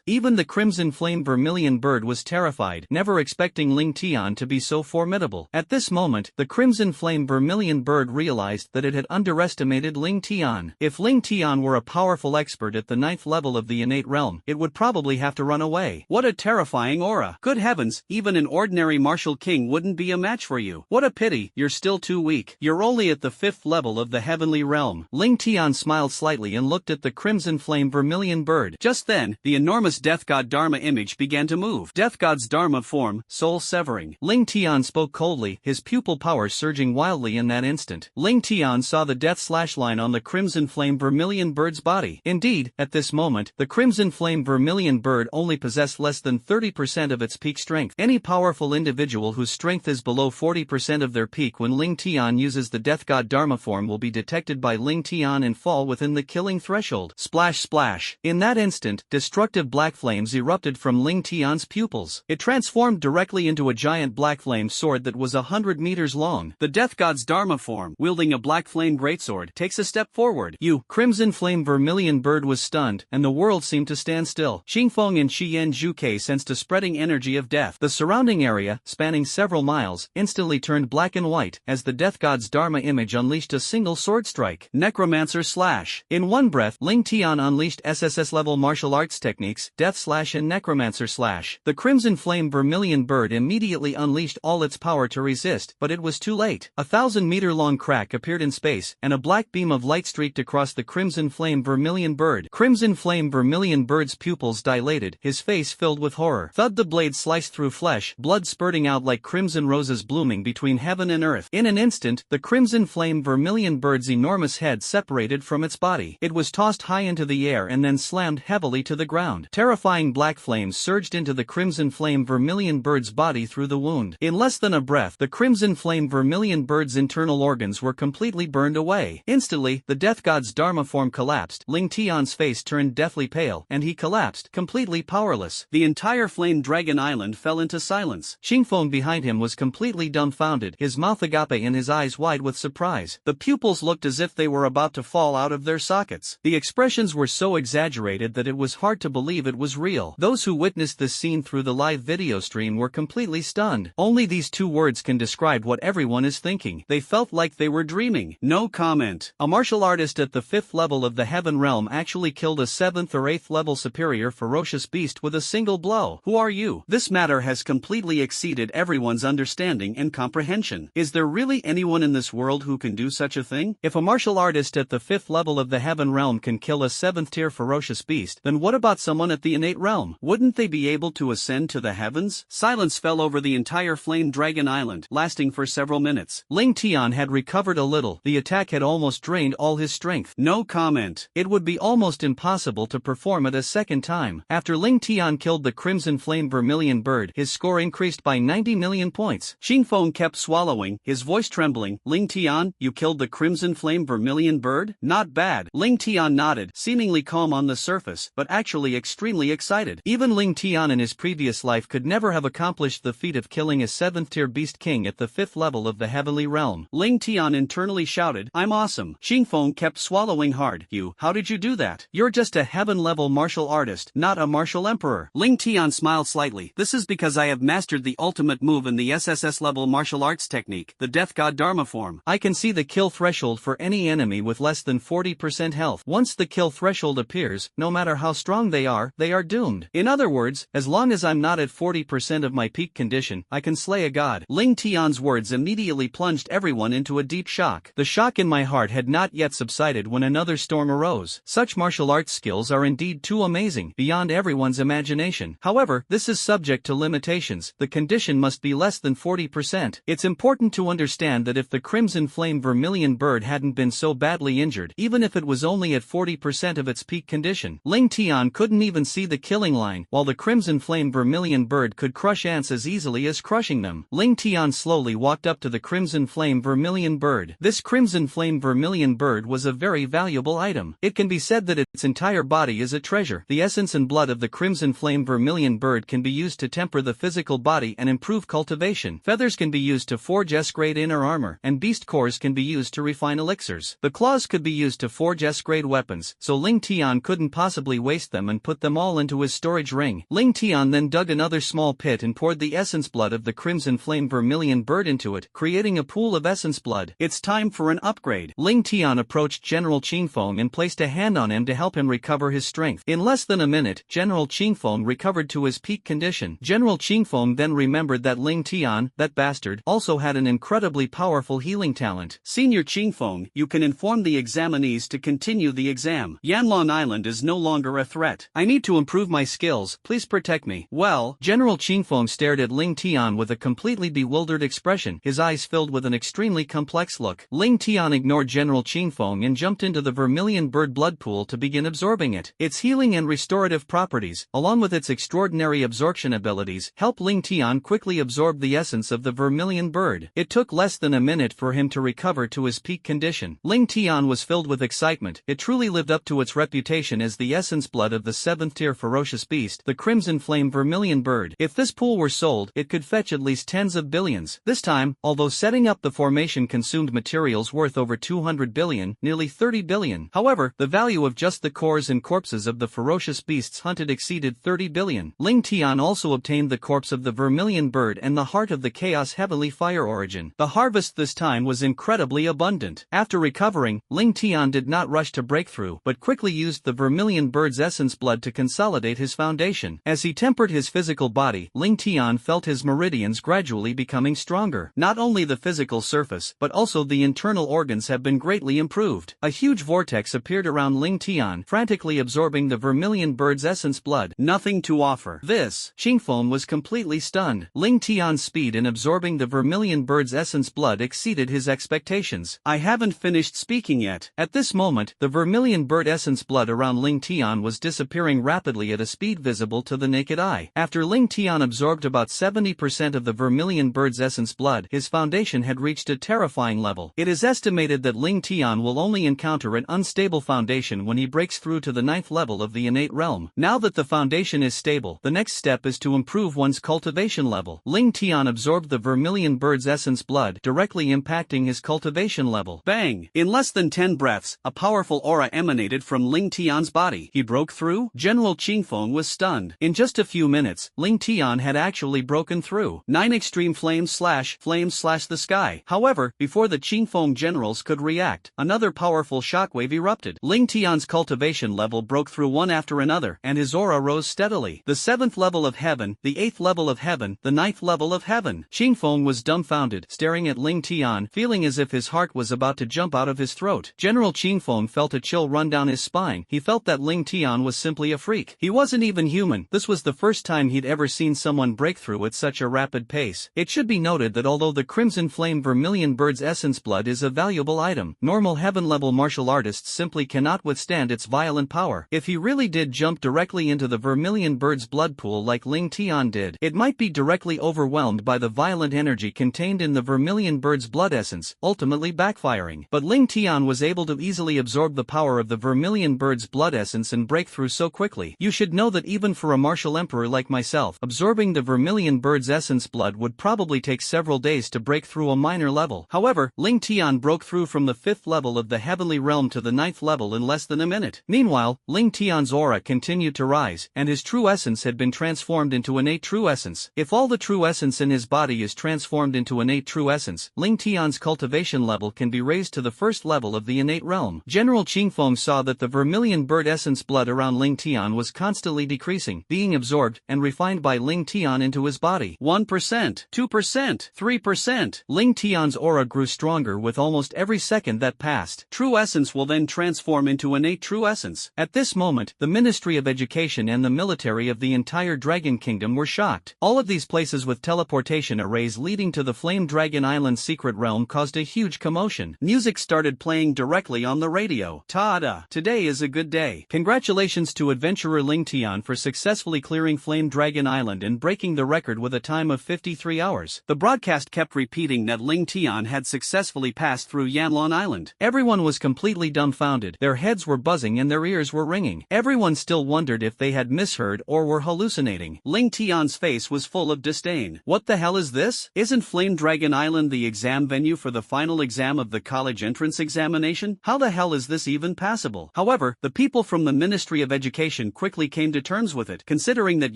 Even the Crimson Flame Vermilion Bird was terrified, never expecting Ling Tian to be so formidable. At this moment, the Crimson Flame Vermilion Bird realized that it had underestimated Ling Tian. If Ling Tian were a powerful expert at the 9th level of the innate realm, it would probably have to run away.
What a terrifying aura. Good heavens, even an ordinary martial king wouldn't be a match for you. What a pity, you're still too weak. You're only at the 5th level of the heavenly realm.
Ling Tian smiled slightly and looked at the Crimson Flame Vermilion Bird.
Just then, the enormous Death God Dharma image began to move. Death God's Dharma form, soul severing.
Ling Tian spoke coldly, his pupil power surging wildly in that instant. Ling Tian saw the death slash line on the Crimson Flame Vermilion Bird's body. Indeed, at this moment, the Crimson Flame Vermilion Bird only possessed less than 30% of its peak strength. Any powerful individual whose strength is below 40% of their peak when Ling Tian uses the Death God Dharma form will be detected by Ling Tian and fall within the killing threshold. Splash splash. In that instant, destructive black flames erupted from Ling Tian's pupils. It transformed directly into a giant black flame sword that was 100 meters long.
The Death God's Dharma form, wielding a black flame greatsword, takes a step forward.
Crimson Flame Vermilion Bird was stunned, and the world seemed to stand still. Qingfeng and Qian Zhuke sensed a spreading energy of death. The surrounding area, spanning several miles, instantly turned black and white, as the Death God's Dharma image unleashed a single sword strike.
Necromancer slash.
In one breath, Ling Tian unleashed SSS-level martial arts techniques, Death Slash and Necromancer Slash. The Crimson Flame Vermilion Bird immediately unleashed all its power to resist, but it was too late. A 1,000-meter-long crack appeared in space, and a black beam of light streaked across the Crimson Flame Vermilion Bird. Crimson Flame Vermilion Bird's pupils dilated, his face filled with horror. Thud, the blade sliced through flesh, blood spurting out like crimson roses blooming between heaven and earth. In an instant, the Crimson Flame Vermilion Bird's enormous head separated from its body. It was tossed high into the air and then slammed heavily to the ground. Terrifying black flames surged into the Crimson Flame Vermilion Bird's body through the wound. In less than a breath, the Crimson Flame Vermilion Bird's internal organs were completely burned away. Instantly, the Death God's Dharma form collapsed. Ling Tian's face turned deathly pale, and he collapsed, completely powerless.
The entire Flame Dragon Island fell into silence.
Qingfeng behind him was completely dumbfounded, his mouth agape and his eyes wide with surprise. The pupils looked as
as if they were about to fall out of their sockets. The expressions were so exaggerated that it was hard to believe it was real. Those who witnessed this scene through the live video stream were completely stunned. Only these two words can describe what everyone is thinking. They felt like they were dreaming. No comment. A martial artist at the 5th level of the Heaven Realm actually killed a 7th or 8th level superior ferocious beast with a single blow. Who are you? This matter has completely exceeded everyone's understanding and comprehension. Is there really anyone in this world who can do such a thing? If a martial artist at the 5th level of the Heaven Realm can kill a 7th tier ferocious beast, then what about someone at the innate realm? Wouldn't they be able to ascend to the heavens? Silence fell over the entire Flame Dragon Island, lasting for several minutes. Ling Tian had recovered a little. The attack had almost drained all his strength. No comment. It would be almost impossible to perform it a second time. After Ling Tian killed the Crimson Flame Vermilion Bird, his score increased by 90 million points. Xingfeng kept swallowing, his voice trembling. Ling Tian, you killed the Crimson Flame Vermilion Bird? Not bad. Ling Tian nodded, seemingly calm on the surface, but actually extremely excited. Even Ling Tian in his previous life could never have accomplished the feat of killing a 7th tier beast king at the 5th level of the Heavenly Realm. Ling Tian internally shouted, I'm awesome. Xingfeng kept swallowing hard. How did you do that? You're just a heaven-level martial artist, not a martial emperor. Ling Tian smiled slightly. This is because I have mastered the ultimate move in the SSS level martial arts technique, the Death God Dharma form. I can see the kill threshold for any enemy with less than 40% health. Once the kill threshold appears, no matter how strong they are doomed. In other words, as long as I'm not at 40% of my peak condition, I can slay a god. Ling Tian's words immediately plunged everyone into a deep shock. The shock in my heart had not yet subsided when another storm arose. Such martial arts skills are indeed too amazing, beyond everyone's imagination. However, this is subject to limitations. The condition must be less than 40%. It's important to understand that if the Crimson Flame Vermilion Bird hadn't been so badly injured, even if it was only at 40% of its peak condition, Ling Tian couldn't even see the killing line, while the Crimson Flame Vermilion Bird could crush ants as easily as crushing them. Ling Tian slowly walked up to the Crimson Flame Vermilion Bird. This Crimson Flame Vermilion Bird was a very valuable item. It can be said that its entire body is a treasure. The essence and blood of the Crimson Flame Vermilion Bird can be used to temper the physical body and improve cultivation. Feathers can be used to forge S-grade inner armor, and beast cores can be used to refine elixirs. The claws could be used to forge S-grade weapons, so Ling Tian couldn't possibly waste them and put them all into his storage ring. Ling Tian then dug another small pit and poured the essence blood of the Crimson Flame Vermilion Bird into it, creating a pool of essence blood. It's time for an upgrade. Ling Tian approached General Qingfeng and placed a hand on him to help him recover his strength. In less than a minute, General Qingfeng recovered to his peak condition. General Qingfeng then remembered that Ling Tian, that bastard, also had an incredibly powerful healing talent. Senior Qingfeng, you can inform the examinees to continue the exam. Yanlong Island is no longer a threat. I need to improve my skills, please protect me. Well, General Qingfeng stared at Ling Tian with a completely bewildered expression, his eyes filled with an extremely complex look. Ling Tian ignored General Qingfeng and jumped into the Vermilion Bird blood pool to begin absorbing it. Its healing and restorative properties, along with its extraordinary absorption abilities, help Ling Tian quickly absorb the essence of the Vermilion Bird. It took less than a minute for him to recover to his peak condition. Ling Tian was filled with excitement. It truly lived up to its reputation as the essence blood of the 7th tier ferocious beast, the Crimson Flame Vermilion Bird. If this pool were sold, it could fetch at least tens of billions. This time, although setting up the formation consumed materials worth over 200 billion, nearly 30 billion. However, the value of just the cores and corpses of the ferocious beasts hunted exceeded 30 billion. Ling Tian also obtained the corpse of the Vermilion Bird and the heart of the Chaos Heavenly Fire origin. The harvest this time was incredibly abundant. After recovering, Ling Tian did not rush to breakthrough, but quickly used the Vermilion Bird's essence blood to consolidate his foundation. As he tempered his physical body, Ling Tian felt his meridians gradually becoming stronger. Not only the physical surface, but also the internal organs have been greatly improved. A huge vortex appeared around Ling Tian, frantically absorbing the Vermilion Bird's essence blood. Nothing to offer. This. Qingfeng was completely stunned. Ling Tian's speed in absorbing the Vermilion Bird's essence blood exceeded his expectations. I haven't finished speaking yet. At this moment, the Vermilion Bird essence blood around Ling Tian was disappearing rapidly at a speed visible to the naked eye. After Ling Tian absorbed about 70% of the Vermilion Bird's essence blood, his foundation had reached a terrifying level. It is estimated that Ling Tian will only encounter an unstable foundation when he breaks through to the 9th level of the innate realm. Now that the foundation is stable, the next step is to improve one's cultivation level. Ling Tian absorbed the Vermilion Bird's essence blood, directly impacting his cultivation level. Bang! Bang! In less than 10 breaths, a powerful aura emanated from Ling Tian's body. He broke through? General Qingfeng was stunned. In just a few minutes, Ling Tian had actually broken through. 9 extreme flames slash the sky. However, before the Qingfeng generals could react, another powerful shockwave erupted. Ling Tian's cultivation level broke through one after another, and his aura rose steadily. The 7th level of heaven, the 8th level of heaven, the 9th level of heaven. Qingfeng was dumbfounded, staring at Ling Tian, feeling as if his heart was about to jump out of his throat. General Qingfeng felt a chill run down his spine. He felt that Ling Tian was simply a freak. He wasn't even human. This was the first time he'd ever seen someone break through at such a rapid pace. It should be noted that although the Crimson Flame Vermilion Bird's essence blood is a valuable item, normal heaven-level martial artists simply cannot withstand its violent power. If he really did jump directly into the Vermilion Bird's blood pool like Ling Tian did, it might be directly overwhelmed by the violent energy contained in the Vermilion Bird's blood essence, ultimately backfiring. But Ling Tian was able to easily absorb the power of the Vermilion Bird's blood essence and break through so quickly. You should know that even for a martial emperor like myself, absorbing the Vermilion Bird's essence blood would probably take several days to break through a minor level. However, Ling Tian broke through from the 5th level of the heavenly realm to the 9th level in less than a minute. Meanwhile, Ling Tian's aura continued to rise, and his true essence had been transformed into innate true essence. If all the true essence in his body is transformed into innate true essence, Ling Tian's cultivation level can be raised to the 1st level of the innate realm. General Qingfeng saw that the Vermilion Bird essence blood around Ling Tian was constantly decreasing, being absorbed and refined by Ling Tian into his body. 1%, 2%, 3%. Ling Tian's aura grew stronger with almost every second that passed. True essence will then transform into innate true essence. At this moment, the Ministry of Education and the military of the entire Dragon Kingdom were shocked. All of these places with teleportation arrays leading to the Flame Dragon Island secret realm caused a huge commotion. Music started playing directly on the radio. Ta-da! Today is a good day. Congratulations to adventurer Ling Tian for successfully clearing Flame Dragon Island and breaking the record with a time of 53 hours. The broadcast kept repeating that Ling Tian had successfully passed through Yanlong Island. Everyone was completely dumbfounded. Their heads were buzzing and their ears were ringing. Everyone still wondered if they had misheard or were hallucinating. Ling Tian's face was full of disdain. What the hell is this? Isn't Flame Dragon Island the exam venue for the final exam of the college entrance examination? How the hell is this even passable? However, the people from the Ministry of Education quickly came to terms with it, considering that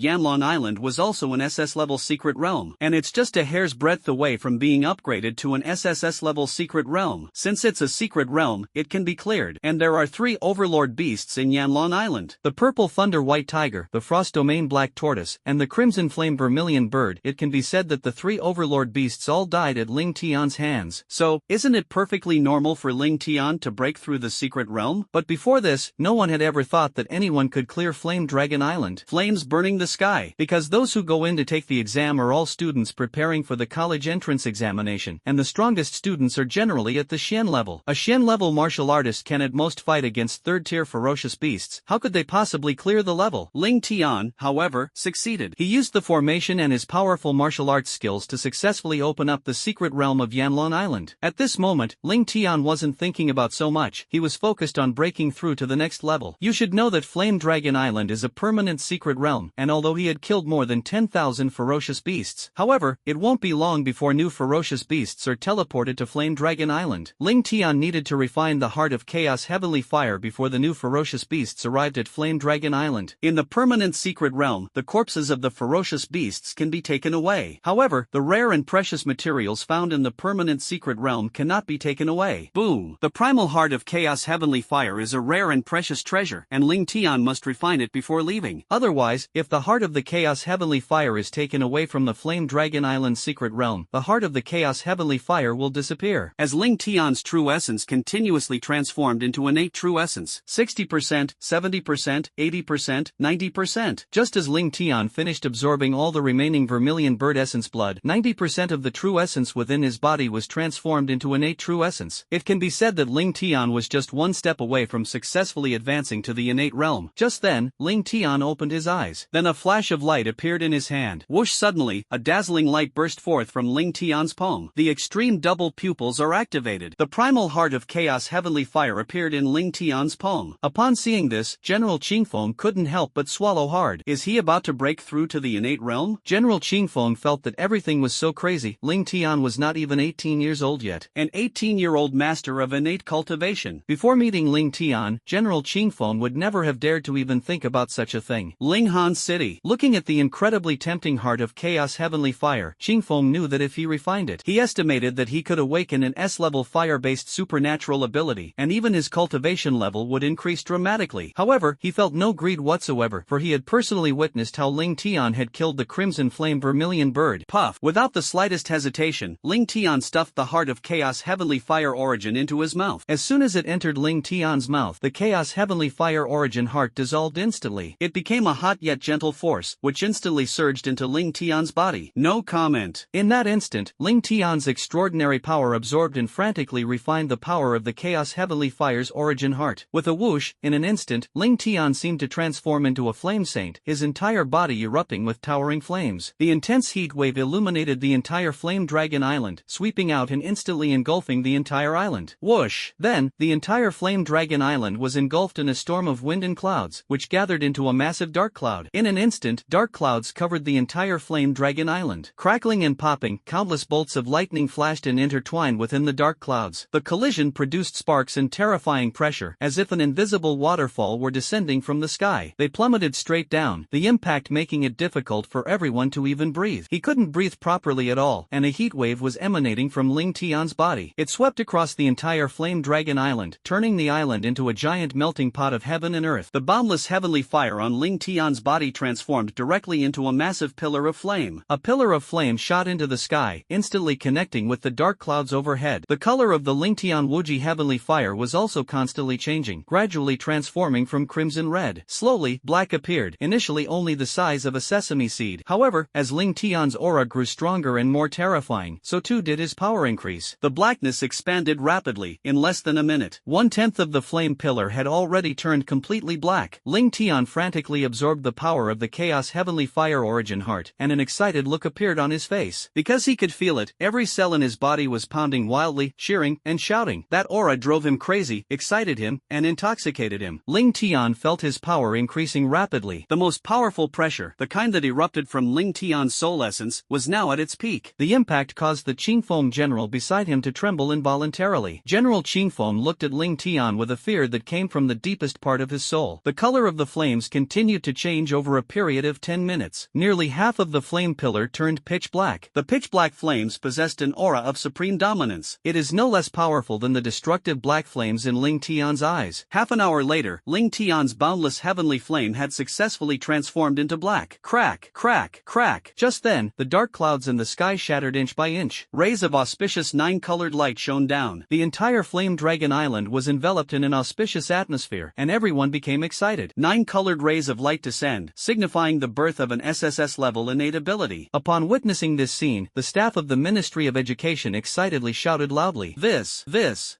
Yanlong Island was also an SS level secret realm, and it's just a hair's breadth away from being upgraded to an SSS level secret realm. Since it's a secret realm, it can be cleared, and there are 3 overlord beasts in Yanlong Island: the Purple Thunder White Tiger, the Frost Domain Black Tortoise, and the Crimson Flame Vermilion Bird. It can be said that the 3 overlord beasts all died at Ling Tian's hands. So, isn't it perfectly normal for Ling Tian to break through the secret realm? But before this, no one had ever thought that anyone could clear Flame Dragon Island. Flames burning the sky. Because those who go in to take the exam are all students preparing for the college entrance examination, and the strongest students are generally at the Xian level. A Xian level martial artist can at most fight against 3rd-tier ferocious beasts. How could they possibly clear the level? Ling Tian, however, succeeded. He used the formation and his powerful martial arts skills to successfully open up the secret realm of Yanlong Island. At this moment, Ling Tian wasn't thinking about so much. He was focused on breaking through to the next level. You should know that Flame Dragon Island is a permanent secret realm, and although he had killed more than 10,000 ferocious beasts, however, it won't be long before new ferocious beasts are teleported to Flame Dragon Island. Ling Tian needed to refine the Heart of Chaos Heavenly Fire before the new ferocious beasts arrived at Flame Dragon Island. In the permanent secret realm, the corpses of the ferocious beasts can be taken away. However, the rare and precious materials found in the permanent secret realm cannot be taken away. Boom! The primal Heart of Chaos Heavenly Fire is a rare and precious treasure, and Ling Tian must refine it before leaving. Otherwise, if the Heart of the Chaos Heavenly Fire is taken away from the Flame Dragon Island secret realm, the Heart of the Chaos Heavenly Fire will disappear. As Ling Tian's true essence continuously transformed into innate true essence, 60%, 70%, 80%, 90%. Just as Ling Tian finished absorbing all the remaining Vermilion Bird essence blood, 90% of the true essence within his body was transformed into innate true essence. It can be said that Ling Tian was just one step away from successfully advancing to the innate realm. Just then, Ling Tian opened his eyes. Then a flash of light appeared in his hand. Whoosh! Suddenly, a dazzling light burst forth from Ling Tian's palm. The extreme double pupils are activated. The primal Heart of Chaos Heavenly Fire appeared in Ling Tian's palm. Upon seeing this, General Qingfeng couldn't help but swallow hard. Is he about to break through to the innate realm? General Qingfeng felt that everything was so crazy. Ling Tian was not even 18 years old yet. An 18-year-old 2,000-year-old master of innate cultivation.
Before meeting Ling Tian, General Qingfeng would never have dared to even think about such a thing.
Linghan City.
Looking at the incredibly tempting heart of chaos heavenly fire, Qingfeng knew that if he refined it,
He estimated that he could awaken an S-level fire-based supernatural ability, and even his cultivation level would increase dramatically.
However, he felt no greed whatsoever, for he had personally witnessed how Ling Tian had killed the crimson flame vermilion bird.
Puff. Without the slightest hesitation, Ling Tian stuffed the heart of Chaos Heavenly Fire Origin into his mouth.
As soon as it entered Ling Tian's mouth, the Chaos Heavenly Fire Origin heart dissolved instantly.
It became a hot yet gentle force, which instantly surged into Ling Tian's body. No comment.
In that instant, Ling Tian's extraordinary power absorbed and frantically refined the power of the Chaos Heavenly Fire's origin heart. With a whoosh, in an instant, Ling Tian seemed to transform into a flame saint, his entire body erupting with towering flames. The intense heat wave illuminated the entire Flame Dragon Island, sweeping out and instantly engulfing the entire island.
Whoosh!
Then, the entire Flame Dragon Island was engulfed in a storm of wind and clouds, which gathered into a massive dark cloud. In an instant, dark clouds covered the entire Flame Dragon Island. Crackling and popping, countless bolts of lightning flashed and intertwined within the dark clouds. The collision produced sparks and terrifying pressure, as if an invisible waterfall were descending from the sky. They plummeted straight down, the impact making it difficult for everyone to even breathe. He couldn't breathe properly at all, and a heat wave was emanating from Ling Tian's body. It swept across the entire Flame Dragon Island, turning the island into a giant melting pot of heaven and earth.
The boundless heavenly fire on Ling Tian's body transformed directly into a massive pillar of flame.
A pillar of flame shot into the sky, instantly connecting with the dark clouds overhead. The color of the Ling Tian Wuji heavenly fire was also constantly changing, gradually transforming from crimson red. Slowly, black appeared, initially only the size of a sesame seed. However, as Ling Tian's aura grew stronger and more terrifying, so too did his power increase.
The blackness expanded rapidly. In less than a minute,
1/10 of the flame pillar had already turned completely black. Ling Tian frantically absorbed the power of the Chaos Heavenly Fire Origin Heart, and an excited look appeared on his face.
Because he could feel it, every cell in his body was pounding wildly, cheering, and shouting. That aura drove him crazy, excited him, and intoxicated him.
Ling Tian felt his power increasing rapidly.
The most powerful pressure, the kind that erupted from Ling Tian's soul essence, was now at its peak.
The impact caused the Qingfeng general beside him to tremble involuntarily. General Qingfeng looked at Ling Tian with a fear that came from the deepest part of his soul. The color of the flames continued to change over a period of 10 minutes. Nearly half of the flame pillar turned pitch black.
The pitch black flames possessed an aura of supreme dominance.
It is no less powerful than the destructive black flames in Ling Tian's eyes.
Half an hour later, Ling Tian's boundless heavenly flame had successfully transformed into black. Crack, crack, crack.
Just then, the dark clouds in the sky shattered inch by inch.
Rays of auspicious nine-colored light shone down.
The entire Flame Dragon Island was enveloped in an auspicious atmosphere, and everyone became excited.
9 colored rays of light descend, signifying the birth of an SSS level innate ability.
Upon witnessing this scene, the staff of the Ministry of Education excitedly shouted loudly,
This.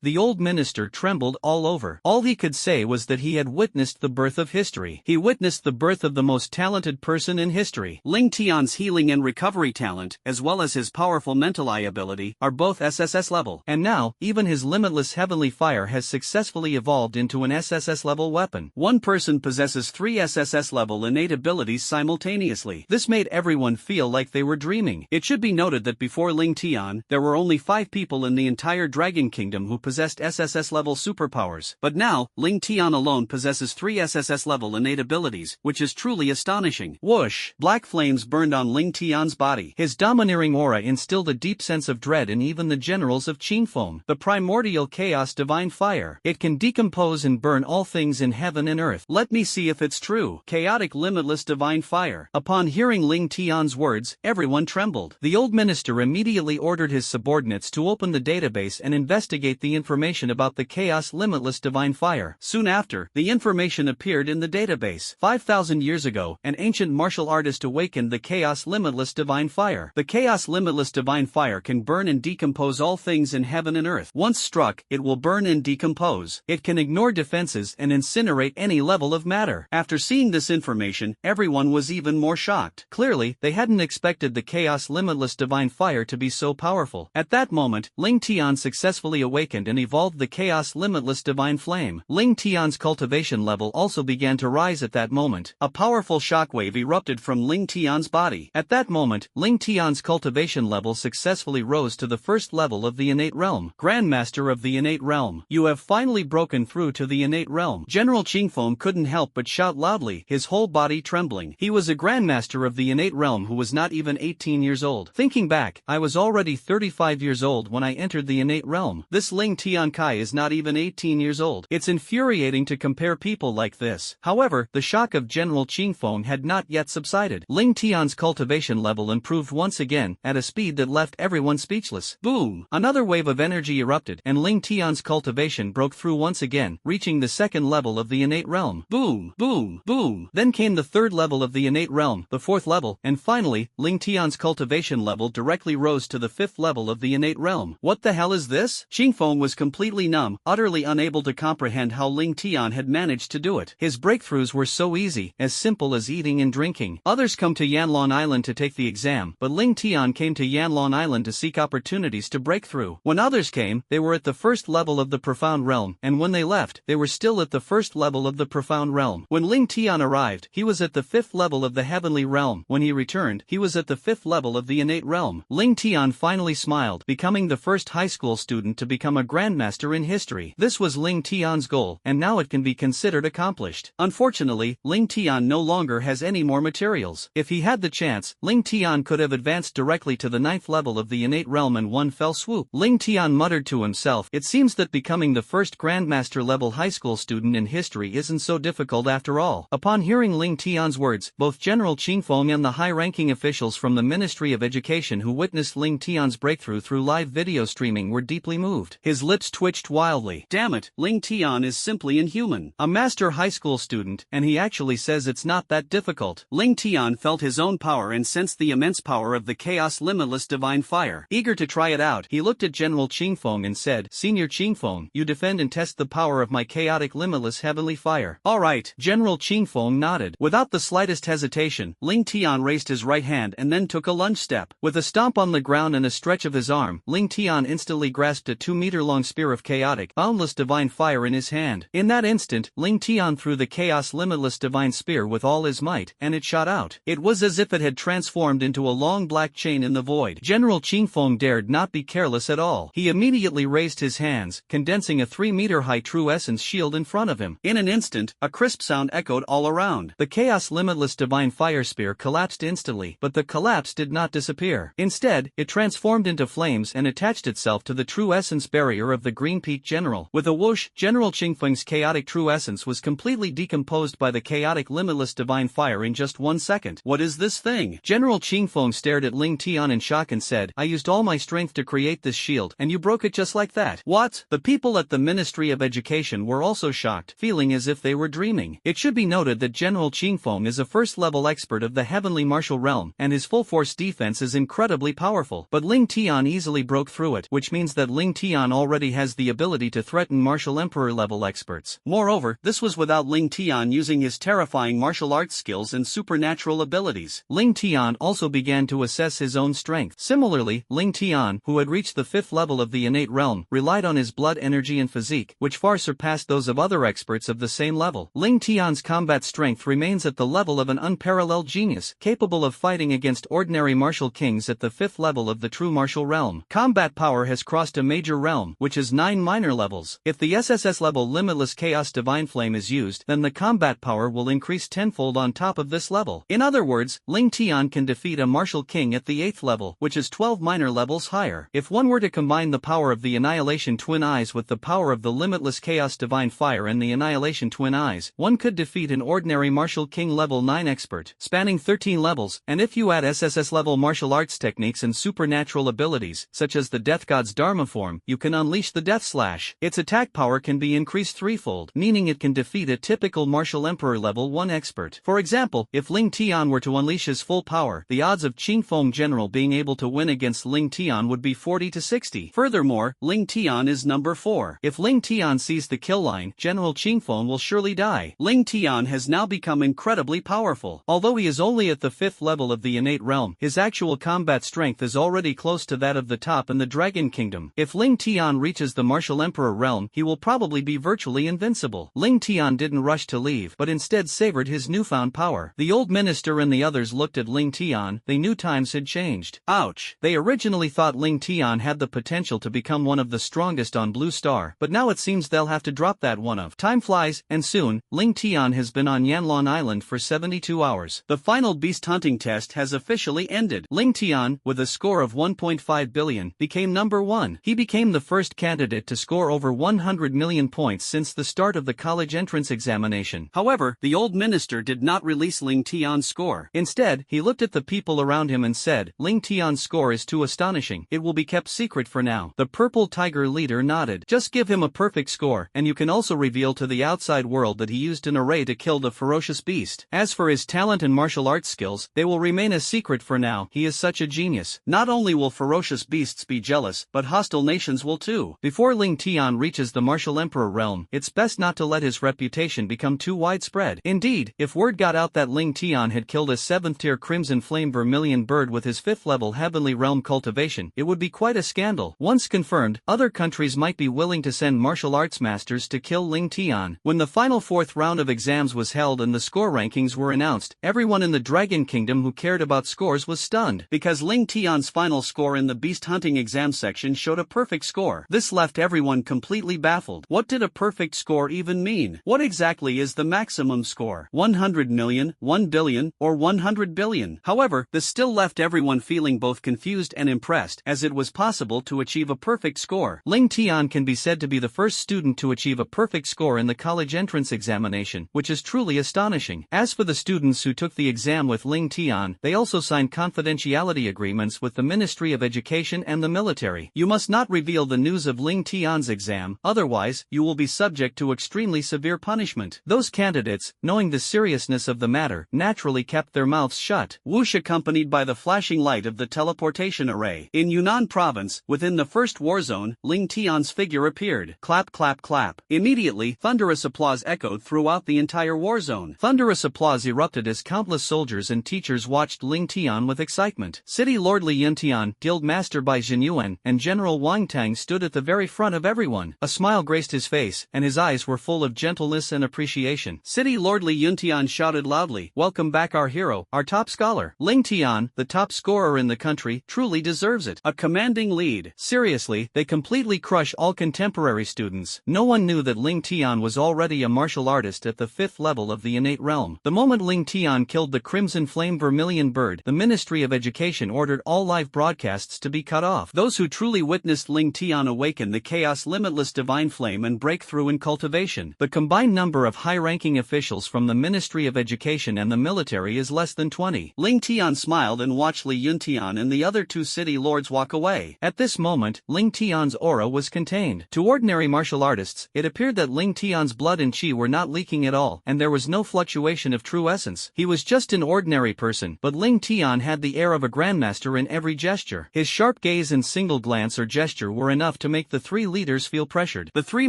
The old minister trembled all over. All he could say was that he had witnessed the birth of history. He witnessed the birth of the most talented person in history.
Ling Tian's healing and recovery talent, as well as his powerful mental eye ability, are both SSS level.
And now, even his limitless heavenly fire has successfully evolved into an SSS level weapon.
One person possesses 3 SSS level innate abilities simultaneously.
This made everyone feel like they were dreaming.
It should be noted that before Ling Tian, there were only 5 people in the entire Dragon Kingdom who possessed SSS level superpowers. But now, Ling Tian alone possesses 3 SSS level innate abilities, which is truly astonishing.
Whoosh!
Black flames burned on Ling Tian's body.
His domineering aura instilled a deep sense of dread in even the generals of Qingfeng. The primordial chaos divine fire. It can decompose and burn all things in heaven and earth.
Let me see if it's true. Chaotic limitless divine fire.
Upon hearing Ling Tian's words, everyone trembled. The old minister immediately ordered his subordinates to open the database and investigate the information about the chaos limitless divine fire.
Soon after, the information appeared in the database. 5,000 years ago, an ancient martial artist awakened the chaos limitless divine fire. The chaos limitless divine fire can burn and decompose all things in heaven and earth. Once struck, it will burn and decompose.
It can ignore defenses and incinerate any level of matter.
After seeing this information, everyone was even more shocked.
Clearly, they hadn't expected the chaos limitless divine fire to be so powerful. At that moment, Ling Tian successfully awakened and evolved the chaos limitless divine flame. Ling Tian's cultivation level also began to rise at that moment.
A powerful shockwave erupted from Ling Tian's body.
At that moment, Ling Tian's cultivation level successfully rose to the first level of the innate realm.
realm. Grandmaster of the innate realm. You have finally broken through to the innate realm. General Qingfeng couldn't help but shout loudly, his whole body trembling. He was a grandmaster of the innate realm who was not even 18 years old. Thinking back, I was already 35 years old when I entered the innate realm. This Ling Tiankai is not even 18 years old. It's infuriating to compare people like this. However, the shock of General Qingfeng had not yet subsided. Ling Tian's cultivation level improved once again, at a speed that left everyone speechless. Boom! Another wave of energy erupted, and Ling Tian's cultivation broke through once again, reaching the second level of the innate realm. Boom! Boom! Boom! Then came the third level of the innate realm, the fourth level, and finally, Ling Tian's cultivation level directly rose to the fifth level of the innate realm. What the hell is this? Qingfeng was completely numb, utterly unable to comprehend how Ling Tian had managed to do it. His breakthroughs were so easy, as simple as eating and drinking. Others come to Yanlong Island to take the exam, but Ling Tian came to Yanlong Island to seek opportunities to break through. When others came, they were at the first level of the profound realm, and when they left, they were still at the first level of the profound realm. When Ling Tian arrived, he was at the fifth level of the heavenly realm. When he returned, he was at the fifth level of the innate realm. Ling Tian finally smiled, becoming the first high school student to become a grandmaster in history. This was Ling Tian's goal, and now it can be considered accomplished. Unfortunately, Ling Tian no longer has any more materials. If he had the chance, Ling Tian could have advanced directly to the ninth level of the innate realm in one fell swoop. Ling Tian muttered to himself, it seems that becoming the first grandmaster level high school student in history isn't so difficult after all. Upon hearing Ling Tian's words, both General Qingfeng and the high-ranking officials from the Ministry of Education who witnessed Ling Tian's breakthrough through live video streaming were deeply moved. His lips twitched wildly. Damn it, Ling Tian is simply inhuman. A master high school student, and he actually says it's not that difficult. Ling Tian felt his own power and sensed the immense power of the chaos limitless divine fire. Eager to try it out, he looked at General Qingfeng and said, Senior Qingfeng, you defend and test the power of my chaotic limitless heavenly fire. Alright, General Qingfeng nodded. Without the slightest hesitation, Ling Tian raised his right hand and then took a lunge step. With a stomp on the ground and a stretch of his arm, Ling Tian instantly grasped a 2-meter-long spear of chaotic, boundless divine fire in his hand. In that instant, Ling Tian threw the chaos limitless divine spear with all his might, and it shot out. It was as if it had transformed into a long black chain in the void. General Qingfeng dared not be careless at all. He immediately raised his hands, condensing a 3-meter-high true essence shield in front of him. In an instant, a crisp sound echoed all around. The chaos limitless divine fire spear collapsed instantly, but the collapse did not disappear. Instead, it transformed into flames and attached itself to the true essence barrier of the Green Peak General. With a whoosh, General Qingfeng's chaotic true essence was completely decomposed by the chaotic limitless divine fire in just 1 second. What is this thing? General Qingfeng stared at Ling Tian in shock and said, I used all my strength to create this shield, and you broke it just like that. What? The people at the Ministry of Education were also shocked, feeling as if they were dreaming. It should be noted that General Qingfeng is a first-level expert of the heavenly martial realm, and his full-force defense is incredibly powerful. But Ling Tian easily broke through it, which means that Ling Tian already has the ability to threaten martial emperor-level experts. Moreover, this was without Ling Tian using his terrifying martial arts skills and supernatural abilities. Ling Tian also began to assess his own strength. Similarly, Ling Tian, who had reached the fifth level of the innate realm, relied on his blood energy and physique, which far surpassed those of other experts of the same level. Ling Tian's combat strength remains at the level of an unparalleled genius, capable of fighting against ordinary martial kings at the fifth level of the true martial realm. Combat power has crossed a major realm, which is 9 minor levels. If the SSS level Limitless Chaos Divine Flame is used, then the combat power will increase tenfold on top of this level. In other words, Ling Tian can defeat a martial king at the 8th level, which is 12 minor levels higher. If one were to combine the power of the Annihilation Twin Eyes with the power of the Limitless Chaos Divine Fire and the Annihilation Twin Eyes, one could defeat an ordinary martial king level 9 expert, spanning 13 levels, and if you add SSS level martial arts techniques and supernatural abilities, such as the Death God's Dharma form, you can unleash the Death Slash. Its attack power can be increased threefold, meaning it can defeat a typical martial emperor level 1 expert. For example, if Ling Tian were to unleash his full power, the odds of Qingfeng General being able to win against Ling Tian would be 40 to 60. Furthermore, Ling Tian is number 4. If Ling Tian sees the kill line, General Qingfeng will surely die. Ling Tian has now become incredibly powerful. Although he is only at the 5th level of the innate realm, his actual combat strength is already close to that of the top in the Dragon Kingdom. If Ling Tian reaches the Martial Emperor realm, he will probably be virtually invincible. Ling Tian didn't rush to leave, but instead savored his newfound power. The old minister and the others looked at Ling Tian. They knew times had changed. Ouch! They originally thought Ling Tian had the potential
to become one of the strongest on Blue Star, but now it seems they'll have to drop that one of. Time flies, and soon, Ling Tian has been on Yanlong Island for 72 hours.
The final beast hunting test has officially ended. Ling Tian, with a score of 1.5 billion, became number 1. He became the first candidate to score over 100 million points since the start of the college entrance examination. However, the old minister did not release Ling Tian's score.
Instead, he looked at the people around him and said, "Ling Tian's score is too astonishing. It will be kept secret for now." The Purple Tiger leader nodded. "Just give him a perfect score, and you can also reveal to the outside world that he used an array to kill the ferocious beast. As for his talent and martial arts skills, they will remain a secret for now. He is such a genius."
Not only will ferocious beasts be jealous, but hostile nations will too.
Before Ling Tian reaches the martial emperor realm, it's best not to let his reputation become too widespread. Indeed, if word got out that Ling Tian had killed a 7th-tier Crimson Flame Vermilion bird with his 5th-level Heavenly Realm cultivation, it would be quite a scandal. Once confirmed, other countries might be willing to send martial arts masters to kill Ling Tian. When the final 4th round of exams was held and the score rankings were announced, everyone in the Dragon Kingdom who cared about scores was stunned.
Because Ling Tian's final score in the beast hunting exam section showed a perfect score. This left everyone completely baffled. What did a perfect score even mean? What exactly is the maximum score? 100 million, 1 billion, or 100 billion? However, this still left everyone feeling both confused and impressed, as it was possible to achieve a perfect score.
Ling Tian can be said to be the first student to achieve a perfect score in the college entrance examination, which is truly astonishing. As for the students who took the exam with Ling Tian, they also signed confidentiality agreements with the Ministry of Education and the military. You must not reveal the news of Ling Tian's exam, otherwise, you will be subject to extremely severe punishment. Those candidates, knowing the seriousness of the matter, naturally kept their mouths shut.
Whoosh, accompanied by the flashing light of the teleportation array. In Yunnan province, within the first war zone, Ling Tian's figure appeared. Clap, clap, clap. Immediately, thunderous applause echoed throughout the entire war zone.
Thunderous applause erupted as countless soldiers and teachers watched Ling Tian with excitement. City Lord Li Yuntian, Guild Master Bai Jinyuan, and General Wang Tang stood at the very front of everyone. A smile graced his face, and his eyes were full of gentleness and appreciation.
City Lord Li Yuntian shouted loudly, "Welcome back our hero, our top scholar. Ling Tian, the top scorer in the country, truly deserves it. A commanding lead."
Seriously, they completely crush all contemporary students. No one knew that Ling Tian was already a martial artist at the 5th level of the innate realm. The moment Ling Tian killed the Crimson Flame Vermilion bird, the Ministry of Education ordered all live broadcasts to be cut off.
Those who truly witnessed Ling Tian awaken the chaos limitless divine flame and break through in cultivation.
The combined number of high-ranking officials from the Ministry of Education and the military is less than 20.
Ling Tian smiled and watched Li Yuntian and the other 2 city lords walk away.
At this moment, Ling Tian's aura was contained. To ordinary martial artists, it appeared that Ling Tian's blood and qi were not leaking at all, and there was no fluctuation of true essence. He was just an ordinary person, but Ling Tian had the air of a grandmaster in every gesture. His sharp gaze and single glance or gesture were enough to make the 3 leaders feel pressured.
The 3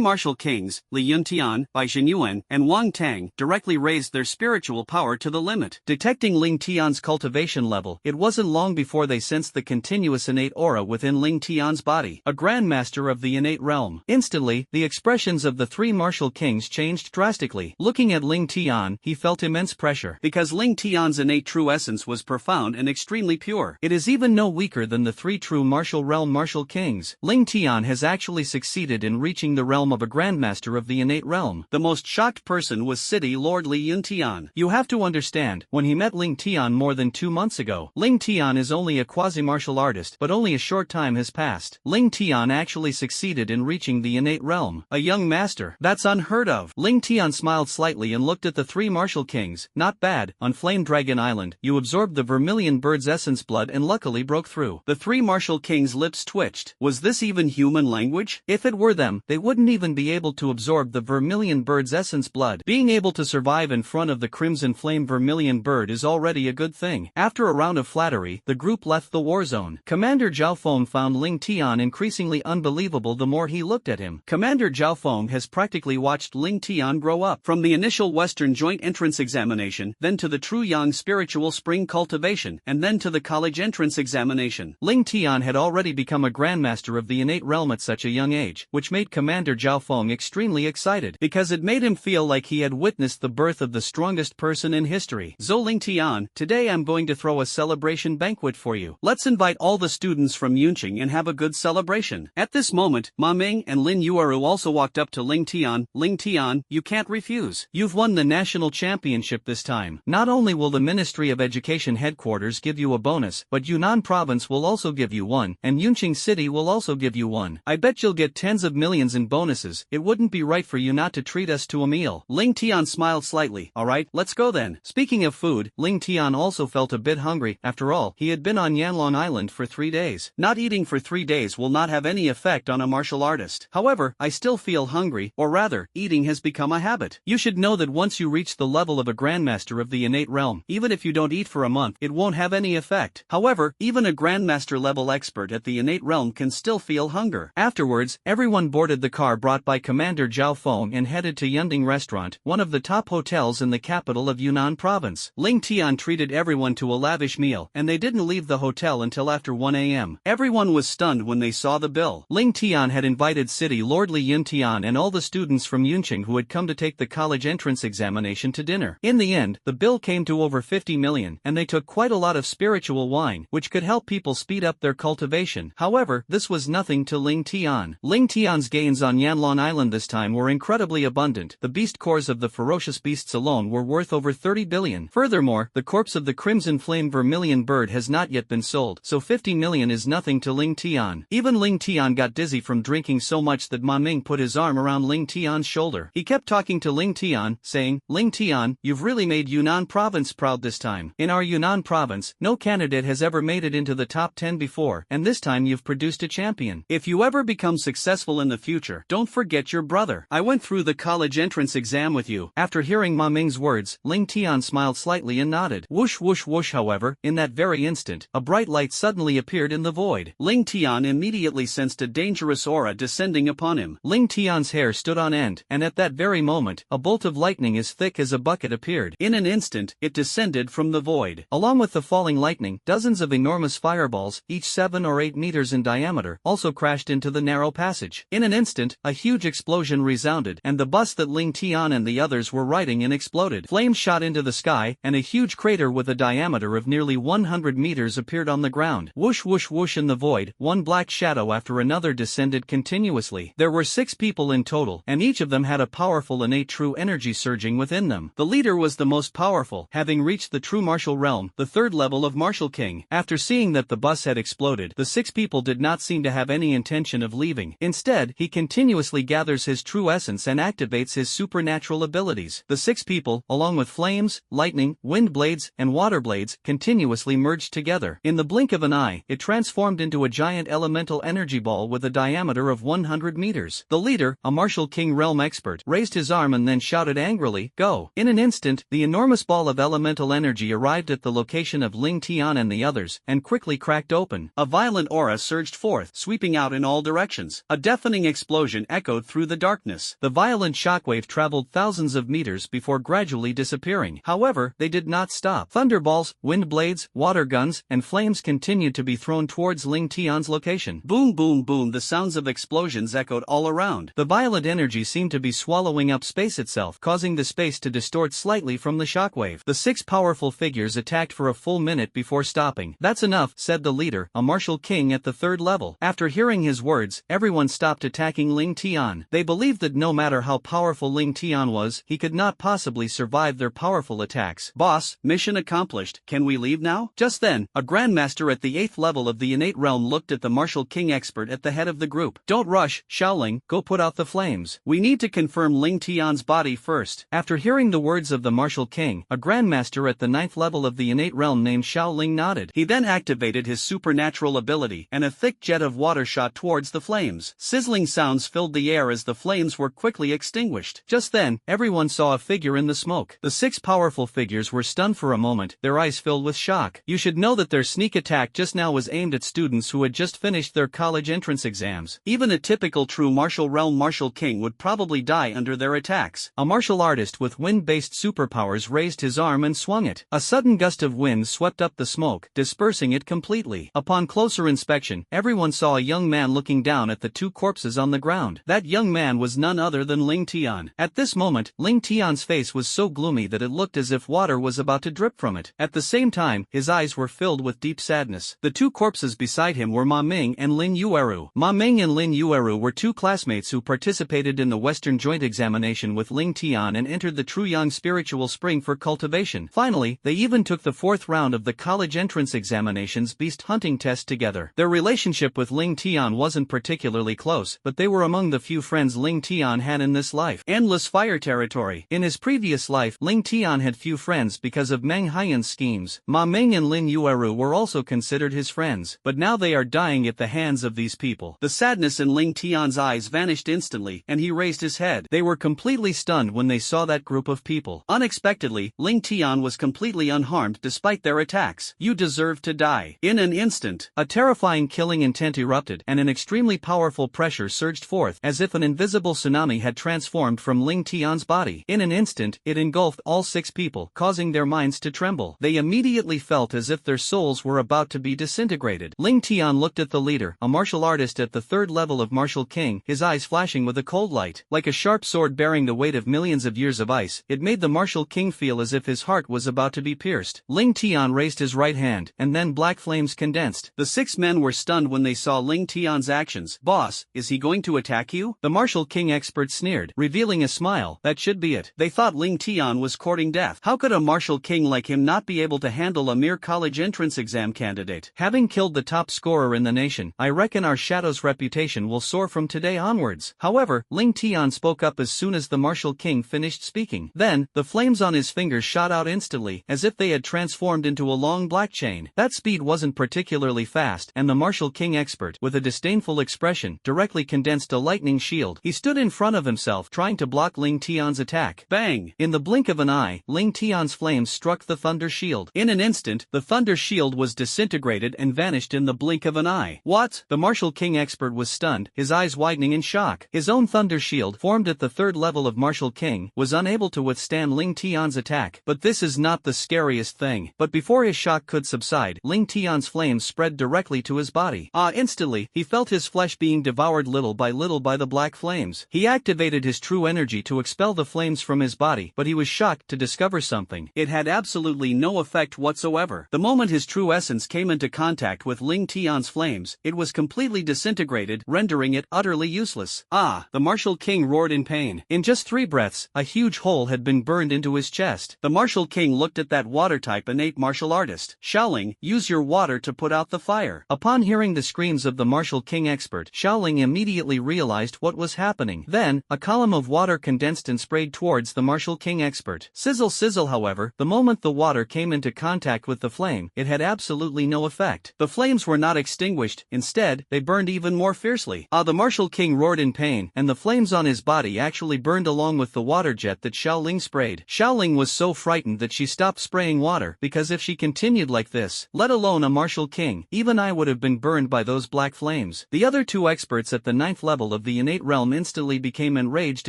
martial kings, Li Yuntian, Bai Jinyuan, and Wang Tang, directly raised their spiritual power to the limit.
Detecting Ling Tian's cultivation level, it wasn't long before they sensed the continuous innate aura within Ling Tian's body. A grandmaster of the innate realm. Instantly, the expressions of the 3 martial kings changed drastically. Looking at Ling Tian, he felt immense pressure.
Because Ling Tian's innate true essence was profound and extremely pure.
It is even no weaker than the 3 true martial realm martial kings. Ling Tian has actually succeeded in reaching the realm of a grandmaster of the innate realm.
The most shocked person was City Lord Li Yuntian.
You have to understand, when he met Ling Tian more than 2 months ago, Ling Tian is only a quasi-martial artist, but only a short time has passed. Ling Tian actually succeeded in reaching the innate realm. A young master. That's unheard of. Ling Tian smiled slightly and looked at the 3 martial kings. Not bad. On Flame Dragon Island, you absorbed the vermilion bird's essence blood and luckily broke through.
The 3 martial kings' lips twitched. Was this even human language?
If it were them, they wouldn't even be able to absorb the vermilion bird's essence blood. Being able to survive in front of the Crimson Flame Vermilion bird is already a good thing. After a round of flattery, the group left the war zone. Commander Zhao Feng found Ling Tian increasingly unbelievable the more he looked at him.
Commander Zhao Feng has practically watched Ling Tian grow up. From the initial Western Joint Entrance Examination, then to the True Yang Spiritual Spring Cultivation, and then to the College Entrance Examination.
Ling Tian had already become a grandmaster of the innate realm at such a young age, which made Commander Zhao Feng extremely excited, because it made him feel like he had witnessed the birth of the strongest person in history.
"Zhou Ling Tian, today I'm going to throw a celebration banquet for you. Let's invite all the students from Yunqing and have a good understood celebration. At this moment, Ma Ming and Lin Yueru also walked up to Ling Tian. Ling Tian, you can't refuse. You've won the national championship this time. Not only will the Ministry of Education headquarters give you a bonus, but Yunnan province will also give you one, and Yunqing City will also give you one. I bet you'll get tens of millions in bonuses. It wouldn't be right for you not to treat us to a meal. Ling Tian smiled slightly. Alright, let's go then. Speaking of food, Ling Tian also felt a bit hungry. After all, he had been on Yanlong Island for 3 days. Not eating for 3 days will not have any effect on a martial artist. However, I still feel hungry, or rather, eating has become a habit. You should know that once you reach the level of a grandmaster of the innate realm, even if you don't eat for a month, it won't have any effect. However, even a grandmaster level expert at the innate realm can still feel hunger. Afterwards, everyone boarded the car brought by Commander Zhao Feng and headed to Yunding Restaurant, one of the top hotels in the capital of Yunnan province. Ling Tian treated everyone to a lavish meal, and they didn't leave the hotel until after 1 a.m. Everyone was stunned when they saw the bill. Ling Tian had invited City Lord Li Yuntian and all the students from Yunqing who had come to take the college entrance examination to dinner. In the end, the bill came to over 50 million, and they took quite a lot of spiritual wine, which could help people speed up their cultivation. However, this was nothing to Ling Tian. Ling Tian's gains on Yanlong Island this time were incredibly abundant. The beast cores of the ferocious beasts alone were worth over 30 billion. Furthermore, the corpse of the crimson flame vermilion bird has not yet been sold, so 50 million is nothing to Ling Tian. Even Ling Tian got dizzy from drinking so much that Ma Ming put his arm around Ling Tian's shoulder. He kept talking to Ling Tian, saying, Ling Tian, you've really made Yunnan province proud this time. In our Yunnan province, no candidate has ever made it into the top 10 before, and this time you've produced a champion. If you ever become successful in the future, don't forget your brother. I went through the college entrance exam with you. After hearing Ma Ming's words, Ling Tian smiled slightly and nodded. Whoosh whoosh whoosh. However, in that very instant, a bright light suddenly appeared in the void. Ling Tian immediately sensed a dangerous aura descending upon him. Ling Tian's hair stood on end, and at that very moment, a bolt of lightning as thick as a bucket appeared. In an instant, it descended from the void. Along with the falling lightning, dozens of enormous fireballs, each 7 or 8 meters in diameter, also crashed into the narrow passage. In an instant, a huge explosion resounded, and the bus that Ling Tian and the others were riding in exploded. Flames shot into the sky, and a huge crater with a diameter of nearly 100 meters appeared on the ground. Whoosh whoosh whoosh. In the void, one black shadow after another descended continuously. There were 6 people in total, and each of them had a powerful innate true energy surging within them. The leader was the most powerful, having reached the true martial realm, the 3rd level of Martial King. After seeing that the bus had exploded, the 6 people did not seem to have any intention of leaving. Instead, he continuously gathers his true essence and activates his supernatural abilities. The 6 people, along with flames, lightning, wind blades, and water blades, continuously merged together. In the blink of an eye, it transformed into a giant elemental energy ball with a diameter of 100 meters. The leader, a Martial King realm expert, raised his arm and then shouted angrily, "Go!" In an instant, the enormous ball of elemental energy arrived at the location of Ling Tian and the others, and quickly cracked open. A violent aura surged forth, sweeping out in all directions. A deafening explosion echoed through the darkness. The violent shockwave traveled thousands of meters before gradually disappearing. However, they did not stop. Thunderballs, wind blades, water guns, and flames continued to be thrown towards Ling Tian's location. Boom boom boom. The sounds of explosions echoed all around. The violent energy seemed to be swallowing up space itself, causing the space to distort slightly from the shockwave. The 6 powerful figures attacked for a full minute before stopping. That's enough, said the leader, a Martial King at the 3rd level. After hearing his words, everyone stopped attacking Ling Tian. They believed that no matter how powerful Ling Tian was, he could not possibly survive their powerful attacks. Boss, mission accomplished. Can we leave now? Just then, a grandmaster at the 8th level of the innate realm looked at the Martial King expert at the head of the group. Don't rush, Xiaoling, go put out the flames. We need to confirm Ling Tian's body first. After hearing the words of the Martial King, a grandmaster at the 9th level of the innate realm named Xiaoling nodded. He then activated his supernatural ability, and a thick jet of water shot towards the flames. Sizzling sounds filled the air as the flames were quickly extinguished. Just then, everyone saw a figure in the smoke. The 6 powerful figures were stunned for a moment, their eyes filled with shock. You should know that their sneak attack just now was aimed at students who had just finished their college entrance exams. Even a typical true martial realm Martial King would probably die under their attacks. A martial artist with wind-based superpowers raised his arm and swung it. A sudden gust of wind swept up the smoke, dispersing it completely. Upon closer inspection, everyone saw a young man looking down at the 2 corpses on the ground. That young man was none other than Ling Tian. At this moment, Ling Tian's face was so gloomy that it looked as if water was about to drip from it. At the same time, his eyes were filled with deep sadness. The 2 corpses beside him were Ma Ming Ming and Lin Yueru. Ma Ming and Lin Yueru were two classmates who participated in the Western Joint Examination with Ling Tian and entered the Truyang Spiritual Spring for cultivation. Finally, they even took the fourth round of the college entrance examinations beast hunting test together. Their relationship with Ling Tian wasn't particularly close, but they were among the few friends Ling Tian had in this life. Endless fire territory. In his previous life, Ling Tian had few friends because of Meng Haiyan's schemes. Ma Ming and Lin Yueru were also considered his friends, but now they are dying at the hands of these people. The sadness in Ling Tian's eyes vanished instantly, and he raised his head. They were completely stunned when they saw that group of people. Unexpectedly, Ling Tian was completely unharmed despite their attacks. You deserve to die. In an instant, a terrifying killing intent erupted, and an extremely powerful pressure surged forth, as if an invisible tsunami had transformed from Ling Tian's body. In an instant, it engulfed all 6 people, causing their minds to tremble. They immediately felt as if their souls were about to be disintegrated. Ling Tian looked at the leader, a martial artist at the 3rd level of Martial King, his eyes flashing with a cold light. Like a sharp sword bearing the weight of millions of years of ice, it made the Martial King feel as if his heart was about to be pierced. Ling Tian raised his right hand, and then black flames condensed. The 6 men were stunned when they saw Ling Tian's actions. Boss, is he going to attack you? The Martial King expert sneered, revealing a smile. That should be it. They thought Ling Tian was courting death. How could a Martial King like him not be able to handle a mere college entrance exam candidate? Having killed the top scorer in the nation, I reckon our Shadow's reputation will soar from today onwards. However, Ling Tian spoke up as soon as the Martial King finished speaking. Then, the flames on his fingers shot out instantly, as if they had transformed into a long black chain. That speed wasn't particularly fast, and the Martial King expert, with a disdainful expression, directly condensed a lightning shield. He stood in front of himself, trying to block Ling Tian's attack. Bang! In the blink of an eye, Ling Tian's flames struck the thunder shield. In an instant, the thunder shield was disintegrated and vanished in the blink of an eye. What? The Martial King expert was stunned, his eyes widening in shock. His own thunder shield, formed at the 3rd level of Martial King, was unable to withstand Ling Tian's attack. But this is not the scariest thing. But before his shock could subside, Ling Tian's flames spread directly to his body. Instantly, he felt his flesh being devoured little by the black flames. He activated his true energy to expel the flames from his body, but he was shocked to discover something. It had absolutely no effect whatsoever. The moment his true essence came into contact with Ling Tian's flames, it was completely disintegrated, rendering it utterly useless. The Martial King roared in pain. In just 3 breaths, a huge hole had been burned into his chest. The Martial King looked at that water-type innate martial artist. Xiaoling, use your water to put out the fire. Upon hearing the screams of the Martial King expert, Xiaoling immediately realized what was happening. Then, a column of water condensed and sprayed towards the Martial King expert. Sizzle sizzle. However, the moment the water came into contact with the flame, it had absolutely no effect. The flames were not extinguished, instead, they burned even more fiercely. The Martial King roared in pain, and the flames on his body actually burned along with the water jet that Xiaoling sprayed. Xiaoling was so frightened that she stopped spraying water, because if she continued like this, let alone a Martial King, even I would have been burned by those black flames. The other 2 experts at the 9th level of the innate realm instantly became enraged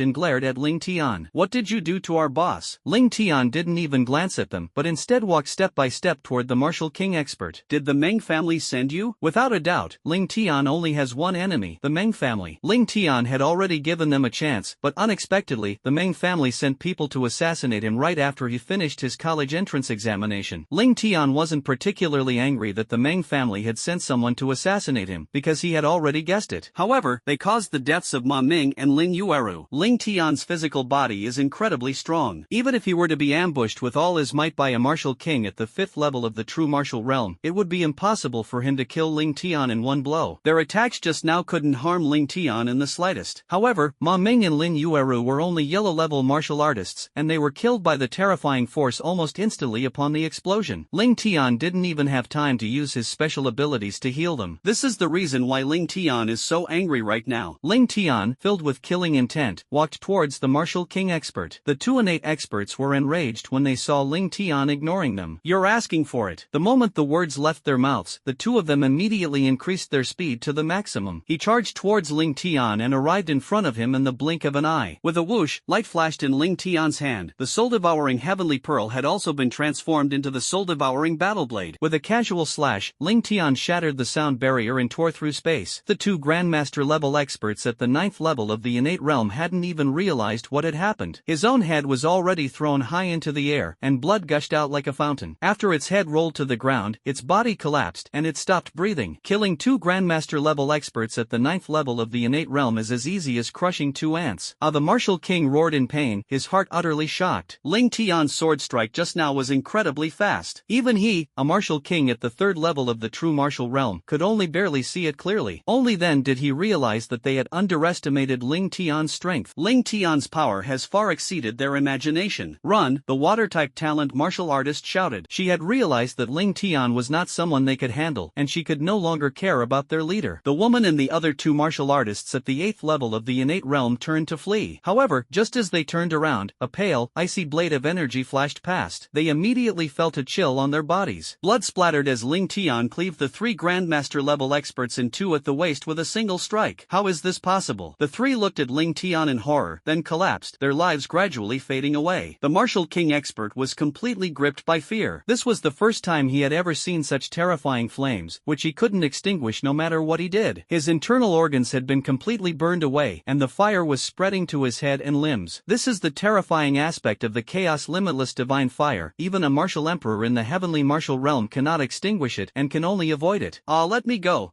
and glared at Ling Tian. What did you do to our boss? Ling Tian didn't even glance at them, but instead walked step by step toward the Martial King expert. Did the Meng family send you? Without a doubt, Ling Tian only has one enemy, the Meng family. Ling Tian had already given them a chance, but unexpectedly, the Meng family sent people to assassinate him right after he finished his college entrance examination. Ling Tian wasn't particularly angry that the Meng family had sent someone to assassinate him, because he had already guessed it. However, they caused the deaths of Ma Ming and Lin Yueru. Ling Tian's physical body is incredibly strong. Even if he were to be ambushed with all his might by a Martial King at the 5th level of the true martial realm, it would be impossible for him to kill Ling Tian in one blow. Their attacks just now couldn't harm Ling Tian in the slightest. However, Ma Ming and Lin Yueru were only yellow-level martial artists, and they were killed by the terrifying force almost instantly upon the explosion. Ling Tian didn't even have time to use his special abilities to heal them. This is the reason why Ling Tian is so angry right now. Ling Tian, filled with killing intent, walked towards the Martial King expert. The 2 innate experts were enraged when they saw Ling Tian ignoring them. You're asking for it. The moment the words left their mouths, the 2 of them immediately increased their speed to the maximum. He charged towards Ling Tian and arrived in front of him in the blink of an eye. With a whoosh, light flashed in Ling Tian's hand. The soul-devouring heavenly pearl had also been transformed into the soul-devouring battle blade. With a casual slash, Ling Tian shattered the sound barrier and tore through space. The 2 Grandmaster-level experts at the 9th level of the innate realm hadn't even realized what had happened. His own head was already thrown high into the air, and blood gushed out like a fountain. After its head rolled to the ground, its body collapsed, and it stopped breathing, killing
Killing 2 Grandmaster-level experts at the 9th level of the innate realm is as easy as crushing 2 ants. The martial king roared in pain, his heart utterly shocked.
Ling Tian's sword strike just now was incredibly fast.
Even he, a martial king at the 3rd level of the true martial realm, could only barely see it clearly. Only then did he realize that they had underestimated Ling Tian's strength.
Ling Tian's power has far exceeded their imagination. Run, the water-type talent martial artist shouted.
She had realized that Ling Tian was not someone they could handle, and she could no longer care about their leader.
The woman and the other 2 martial artists at the 8th level of the innate realm turned to flee.
However, just as they turned around, a pale, icy blade of energy flashed past. They immediately felt a chill on their bodies.
Blood splattered as Ling Tian cleaved the 3 Grandmaster-level experts in 2 at the waist with a single strike. How is this possible? The 3 looked at Ling Tian in horror, then collapsed, their lives gradually fading away. The martial king expert was completely gripped by fear.
This was the first time he had ever seen such terrifying flames, which he couldn't extinguish no matter what he did. His internal organs had been completely burned away, and the fire was spreading to his head and limbs. This is the terrifying aspect of the chaos limitless divine fire. Even a martial emperor in the heavenly martial realm cannot extinguish it and can only avoid it.
Let me go,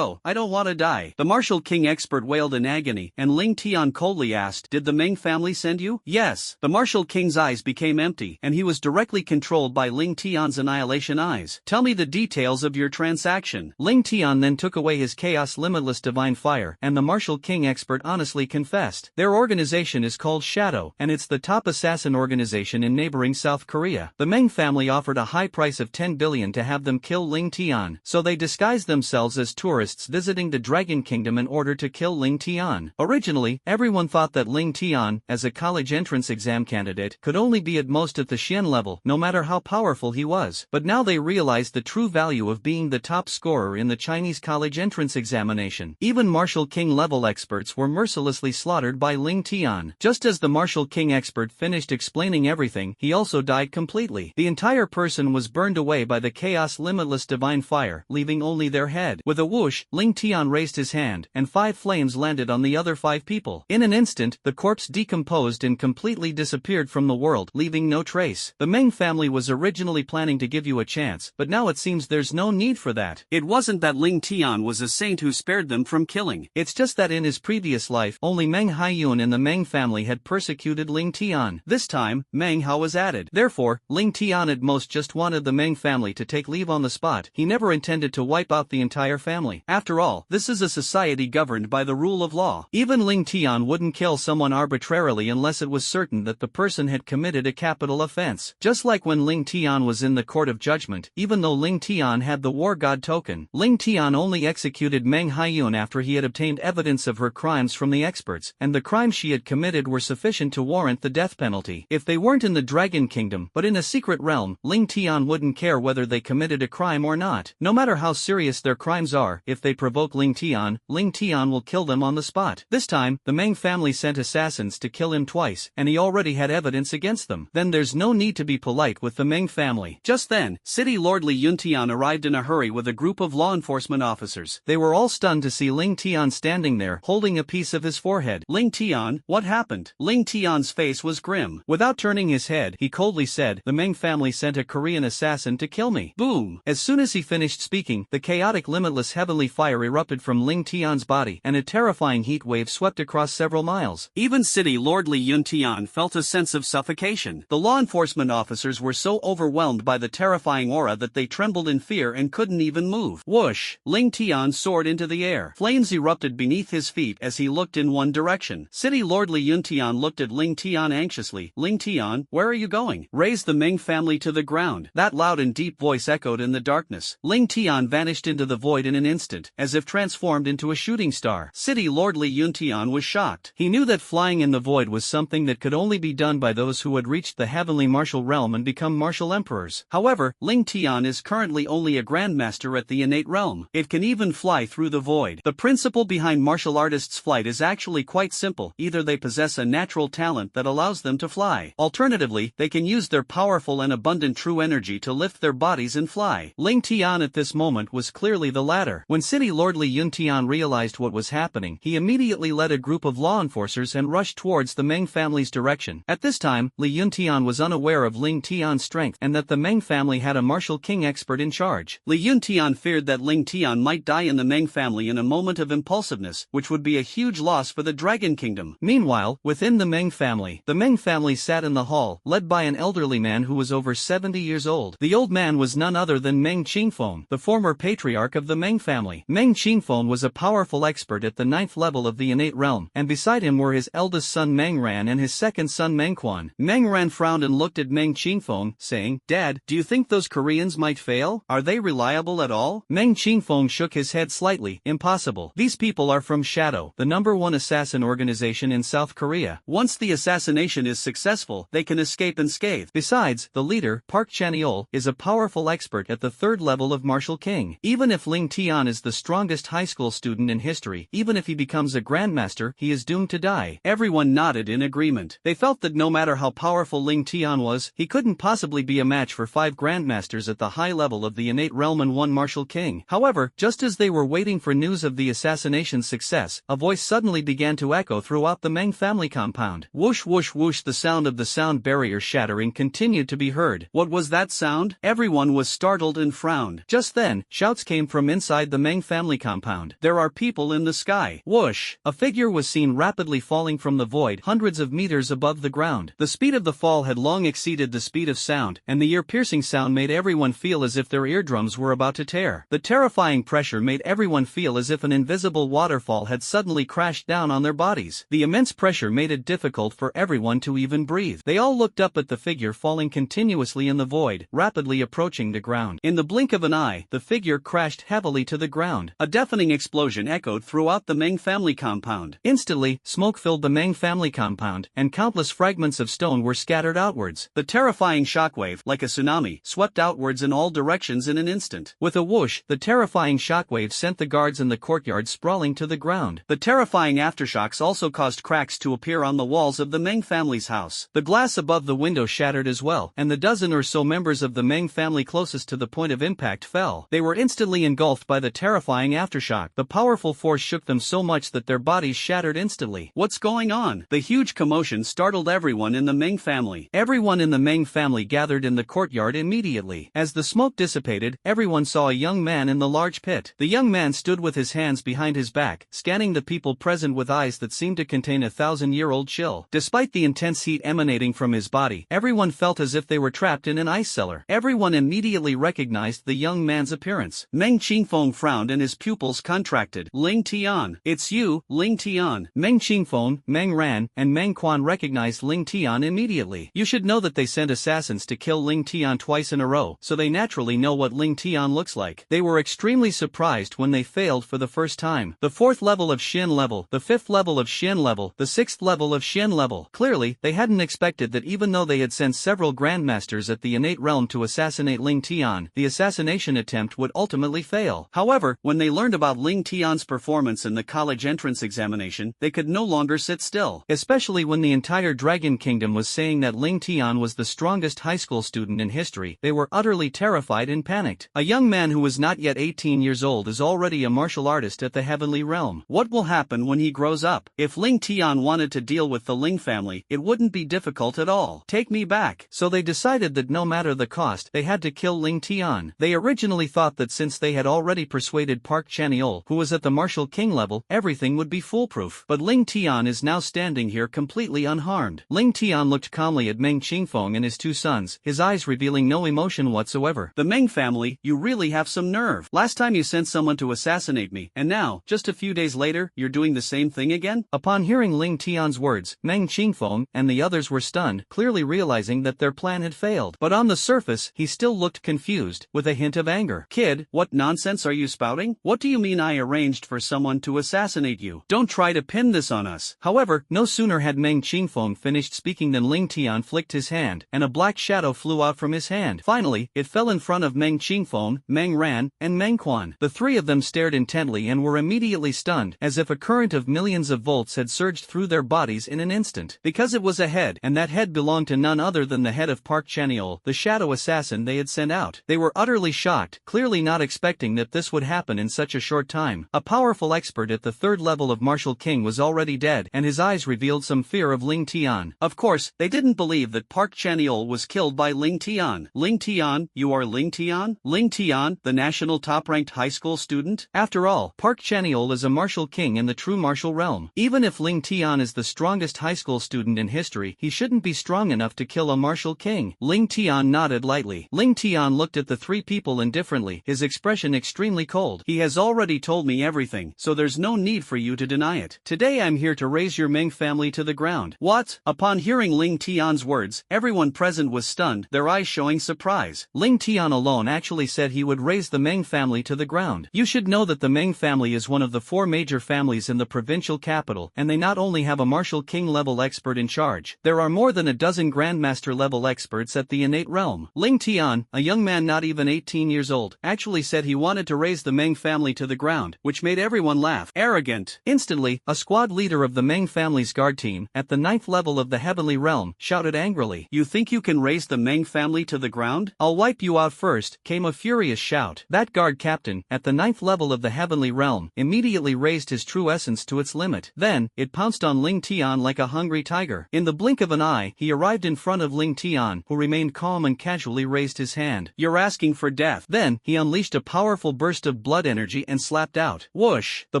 I don't want to die. The martial king expert wailed in agony, and Ling Tian coldly asked, did the Meng family send you?
Yes.
The martial king's eyes became empty, and he was directly controlled by Ling Tian's annihilation eyes. Tell me the details of your transaction.
Ling Tian then took away his chaos limitless divine fire, and the martial king expert honestly confessed. Their organization is called Shadow, and it's the top assassin organization in neighboring South Korea. The Meng family offered a high price of 10 billion to have them kill Ling Tian, so they disguised themselves as tourists visiting the Dragon Kingdom in order to kill Ling Tian. Originally, everyone thought that Ling Tian, as a college entrance exam candidate, could only be at most at the Xian level, no matter how powerful he was. But now they realized the true value of being the top scorer in the Chinese college entrance examination. Even martial king level experts were mercilessly slaughtered by Ling Tian. Just as the martial king expert finished explaining everything, he also died completely. The entire person was burned away by the chaos limitless divine fire, leaving only their head. With a whoosh, Ling Tian raised his hand, and 5 flames landed on the other 5 people. In an instant, the corpse decomposed and completely disappeared from the world, leaving no trace. The Meng family was originally planning to give you a chance, but now it seems there's no need for that.
It wasn't that Ling Tian was a saint who spared them from killing.
It's just that in his previous life, only Meng Haiyun and the Meng family had persecuted Ling Tian. This time, Meng Hao was added. Therefore, Ling Tian at most just wanted the Meng family to take leave on the spot. He never intended to wipe out the entire family. After all, this is a society governed by the rule of law. Even Ling Tian wouldn't kill someone arbitrarily unless it was certain that the person had committed a capital offense. Just like when Ling Tian was in the court of judgment, even though Ling Tian had the war god token, Ling Tian only executed Meng Haiyun after he had obtained evidence of her crimes from the experts, and the crimes she had committed were sufficient to warrant the death penalty. If they weren't in the Dragon Kingdom, but in a secret realm, Ling Tian wouldn't care whether they committed a crime or not. No matter how serious their crimes are, if they provoke Ling Tian will kill them on the spot. This time, the Meng family sent assassins to kill him twice, and he already had evidence against them. Then there's no need to be polite with the Meng family.
Just then, City Lord Li Yuntian arrived in a hurry with a group of law enforcement officers.
They were all stunned to see Ling Tian standing there, holding a piece of his forehead.
Ling Tian, what happened? Ling Tian's face was grim.
Without turning his head, he coldly said, the Meng family sent a Korean assassin to kill me.
Boom!
As soon as he finished speaking, the chaotic limitless heavenly fire erupted from Ling Tian's body, and a terrifying heat wave swept across several miles.
Even City Lord Li Yuntian felt a sense of suffocation. The law enforcement officers were so overwhelmed by the terrifying aura that they trembled in fear and couldn't even move. Whoosh! Ling Tian soared into the air. Flames erupted beneath his feet as he looked in one direction. City Lord Li Yuntian looked at Ling Tian anxiously. Ling Tian, where are you going? Raise the Meng family to the ground. That loud and deep voice echoed in the darkness. Ling Tian vanished into the void in an instant, as if transformed into a shooting star. City Lord Li Yuntian was shocked. He knew that flying in the void was something that could only be done by those who had reached the heavenly martial realm and become martial emperors. However, Ling Tian is currently only a grandmaster at the innate realm. It can even fly through the void. The principle behind martial artists' flight is actually quite simple. Either they possess a natural talent that allows them to fly. Alternatively, they can use their powerful and abundant true energy to lift their bodies and fly. Ling Tian at this moment was clearly the latter. When City Lord Li Yuntian realized what was happening, he immediately led a group of law enforcers and rushed towards the Meng family's direction. At this time, Li Yuntian was unaware of Ling Tian's strength and that the Meng family had a martial king expert in charge. Li Yuntian feared that Ling Ling Tian might die in the Meng family in a moment of impulsiveness, which would be a huge loss for the Dragon Kingdom.
Meanwhile, within the Meng family sat in the hall, led by an elderly man who was over 70 years old. The old man was none other than Meng Qingfeng, the former patriarch of the Meng family. Meng Qingfeng was a powerful expert at the 9th level of the innate realm, and beside him were his eldest son Meng Ran and his second son Meng Quan. Meng Ran frowned and looked at Meng Qingfeng, saying, "Dad, do you think those Koreans might fail? Are they reliable at all?" Meng Qingfeng shook his head slightly. "Impossible. These people are from Shadow, the #1 assassin organization in South Korea. Once the assassination is successful, they can escape unscathed. Besides, the leader, Park Chan-yeol, is a powerful expert at the 3rd level of Martial King. Even if Ling Tian is the strongest high school student in history, even if he becomes a grandmaster, he is doomed to die." Everyone nodded in agreement. They felt that no matter how powerful Ling Tian was, he couldn't possibly be a match for 5 grandmasters at the high level of the innate realm and 1 Martial King. However, just as they were waiting for news of the assassination's success, a voice suddenly began to echo throughout the Meng family compound. Whoosh whoosh whoosh, the sound of the sound barrier shattering continued to be heard. What was that sound? Everyone was startled and frowned. Just then, shouts came from inside the Meng family compound. "There are people in the sky." Whoosh! A figure was seen rapidly falling from the void, hundreds of meters above the ground. The speed of the fall had long exceeded the speed of sound, and the ear-piercing sound made everyone feel as if their eardrums were about to tear. The terrifying pressure made everyone feel as if an invisible waterfall had suddenly crashed down on their bodies. The immense pressure made it difficult for everyone to even breathe. They all looked up at the figure falling continuously in the void, rapidly approaching the ground. In the blink of an eye, the figure crashed heavily to the ground. A deafening explosion echoed throughout the Meng family compound. Instantly, smoke filled the Meng family compound, and countless fragments of stone were scattered outwards. The terrifying shockwave, like a tsunami, swept outwards in all directions in an instant. With a whoosh, the terrifying shockwave sent the guards in the courtyard sprawling to the ground. The terrifying aftershocks also caused cracks to appear on the walls of the Meng family's house. The glass above the window shattered as well, and the dozen or so members of the Meng family closest to the point of impact fell. They were instantly engulfed by the terrifying aftershock. The powerful force shook them so much that their bodies shattered instantly. What's going on? The huge commotion startled everyone in the Meng family. Everyone in the Meng family gathered in the courtyard immediately. As the smoke dissipated, everyone saw a young man in the large pit. The young man stood with his hands behind his back, scanning the people present with eyes that seemed to contain a 1,000-year-old chill. Despite the intense heat emanating from his body, everyone felt as if they were trapped in an ice cellar. Everyone immediately recognized the young man's appearance. Meng Qingfeng frowned and his pupils contracted. "Ling Tian. It's you, Ling Tian." Meng Qingfeng, Meng Ran, and Meng Quan recognized Ling Tian immediately. You should know that they sent assassins to kill Ling Tian twice in a row, so they naturally know what Ling Tian looks like. They were extremely surprised when they failed for the first time. The 4th level of Xin level, the 5th level of Xin level, the 6th level of Xin level. Clearly, they hadn't expected that even though they had sent several grandmasters at the innate realm to assassinate Ling Tian, the assassination attempt would ultimately fail. However, when they learned about Ling Tian's performance in the college entrance examination, they could no longer sit still. Especially when the entire Dragon Kingdom was saying that Ling Tian was the strongest high school student in history, they were utterly terrified and panicked. A young man who was not yet 18 years old is already a martial artist at the heavenly realm. What will happen when he grows up? If Ling Tian wanted to deal with the Ling family, it wouldn't be difficult at all. Take me back. So they decided that no matter the cost, they had to kill Ling Tian. They originally thought that since they had already persuaded Park Chan-yeol, who was at the Martial King level, everything would be foolproof. But Ling Tian is now standing here completely unharmed. Ling Tian looked calmly at Meng Qingfeng and his 2 sons, his eyes revealing no emotion whatsoever. "The Meng family, you really have some nerve. Last time you sent someone to assassinate me, and now, just a few days later, you're doing the same thing again?" Upon hearing Ling Tian's words, Meng Qingfeng and the others were stunned, clearly realizing that their plan had failed. But on the surface, he still looked confused, with a hint of anger. "Kid, what nonsense are you spouting? What do you mean I arranged for someone to assassinate you? Don't try to pin this on us." However, no sooner had Meng Qingfeng finished speaking than Ling Tian flicked his hand, and a black shadow flew out from his hand. Finally, it fell in front of Meng Qingfeng, Meng Ran, and Meng Quan. The 3 of them stared intently and were immediately stunned, as if a current of millions of volts had surged through their bodies in an instant. Because it was a head, and that head belonged to none other than the head of Park Chan-yeol, the shadow assassin they had sent out. They were utterly shocked, clearly not expecting that this would happen in such a short time. A powerful expert at the 3rd level of Martial King was already dead, and his eyes revealed some fear of Ling Tian. Of course, they didn't believe that Park Chan-yeol was killed by Ling Tian. "Ling Tian, you are Ling Tian? Ling Tian, the national
top-ranked high school student? After all, Park Chanyeol is a martial king in the true martial realm. Even if Ling Tian is the strongest high school student in history, he shouldn't be strong enough to kill a martial king. Ling Tian nodded lightly. Ling Tian looked at the three people indifferently, his expression extremely cold. He has already told me everything, so there's no need for you to deny it. Today I'm here to raise your Meng family to the ground. What? Upon hearing Ling Tian's words, everyone present was stunned, their eyes showing surprise. Ling Tian alone actually said he would raise the Meng family to the ground. You should know that the Meng family is one of the four major families in the provincial capital, and they not only have a martial king level expert in charge, there are more than a dozen grandmaster level experts at the innate realm. Ling Tian, a young man not even 18 years old, actually said he wanted to raise the Meng family to the ground, which made everyone laugh. Arrogant. Instantly, a squad leader of the Meng family's guard team, at the 9th level of the heavenly realm, shouted angrily, "You think you can raise the Meng family to the ground? I'll wipe you out first," came a furious shout. That guard captain, at the 9th level of the heavenly realm, immediately raised his true essence to its limit. Then, it pounced on Ling Tian like a hungry tiger. In the blink of an eye, he arrived in front of Ling Tian, who remained calm and casually raised his hand. "You're asking for death." Then, he unleashed a powerful burst of blood energy and slapped out. Whoosh! The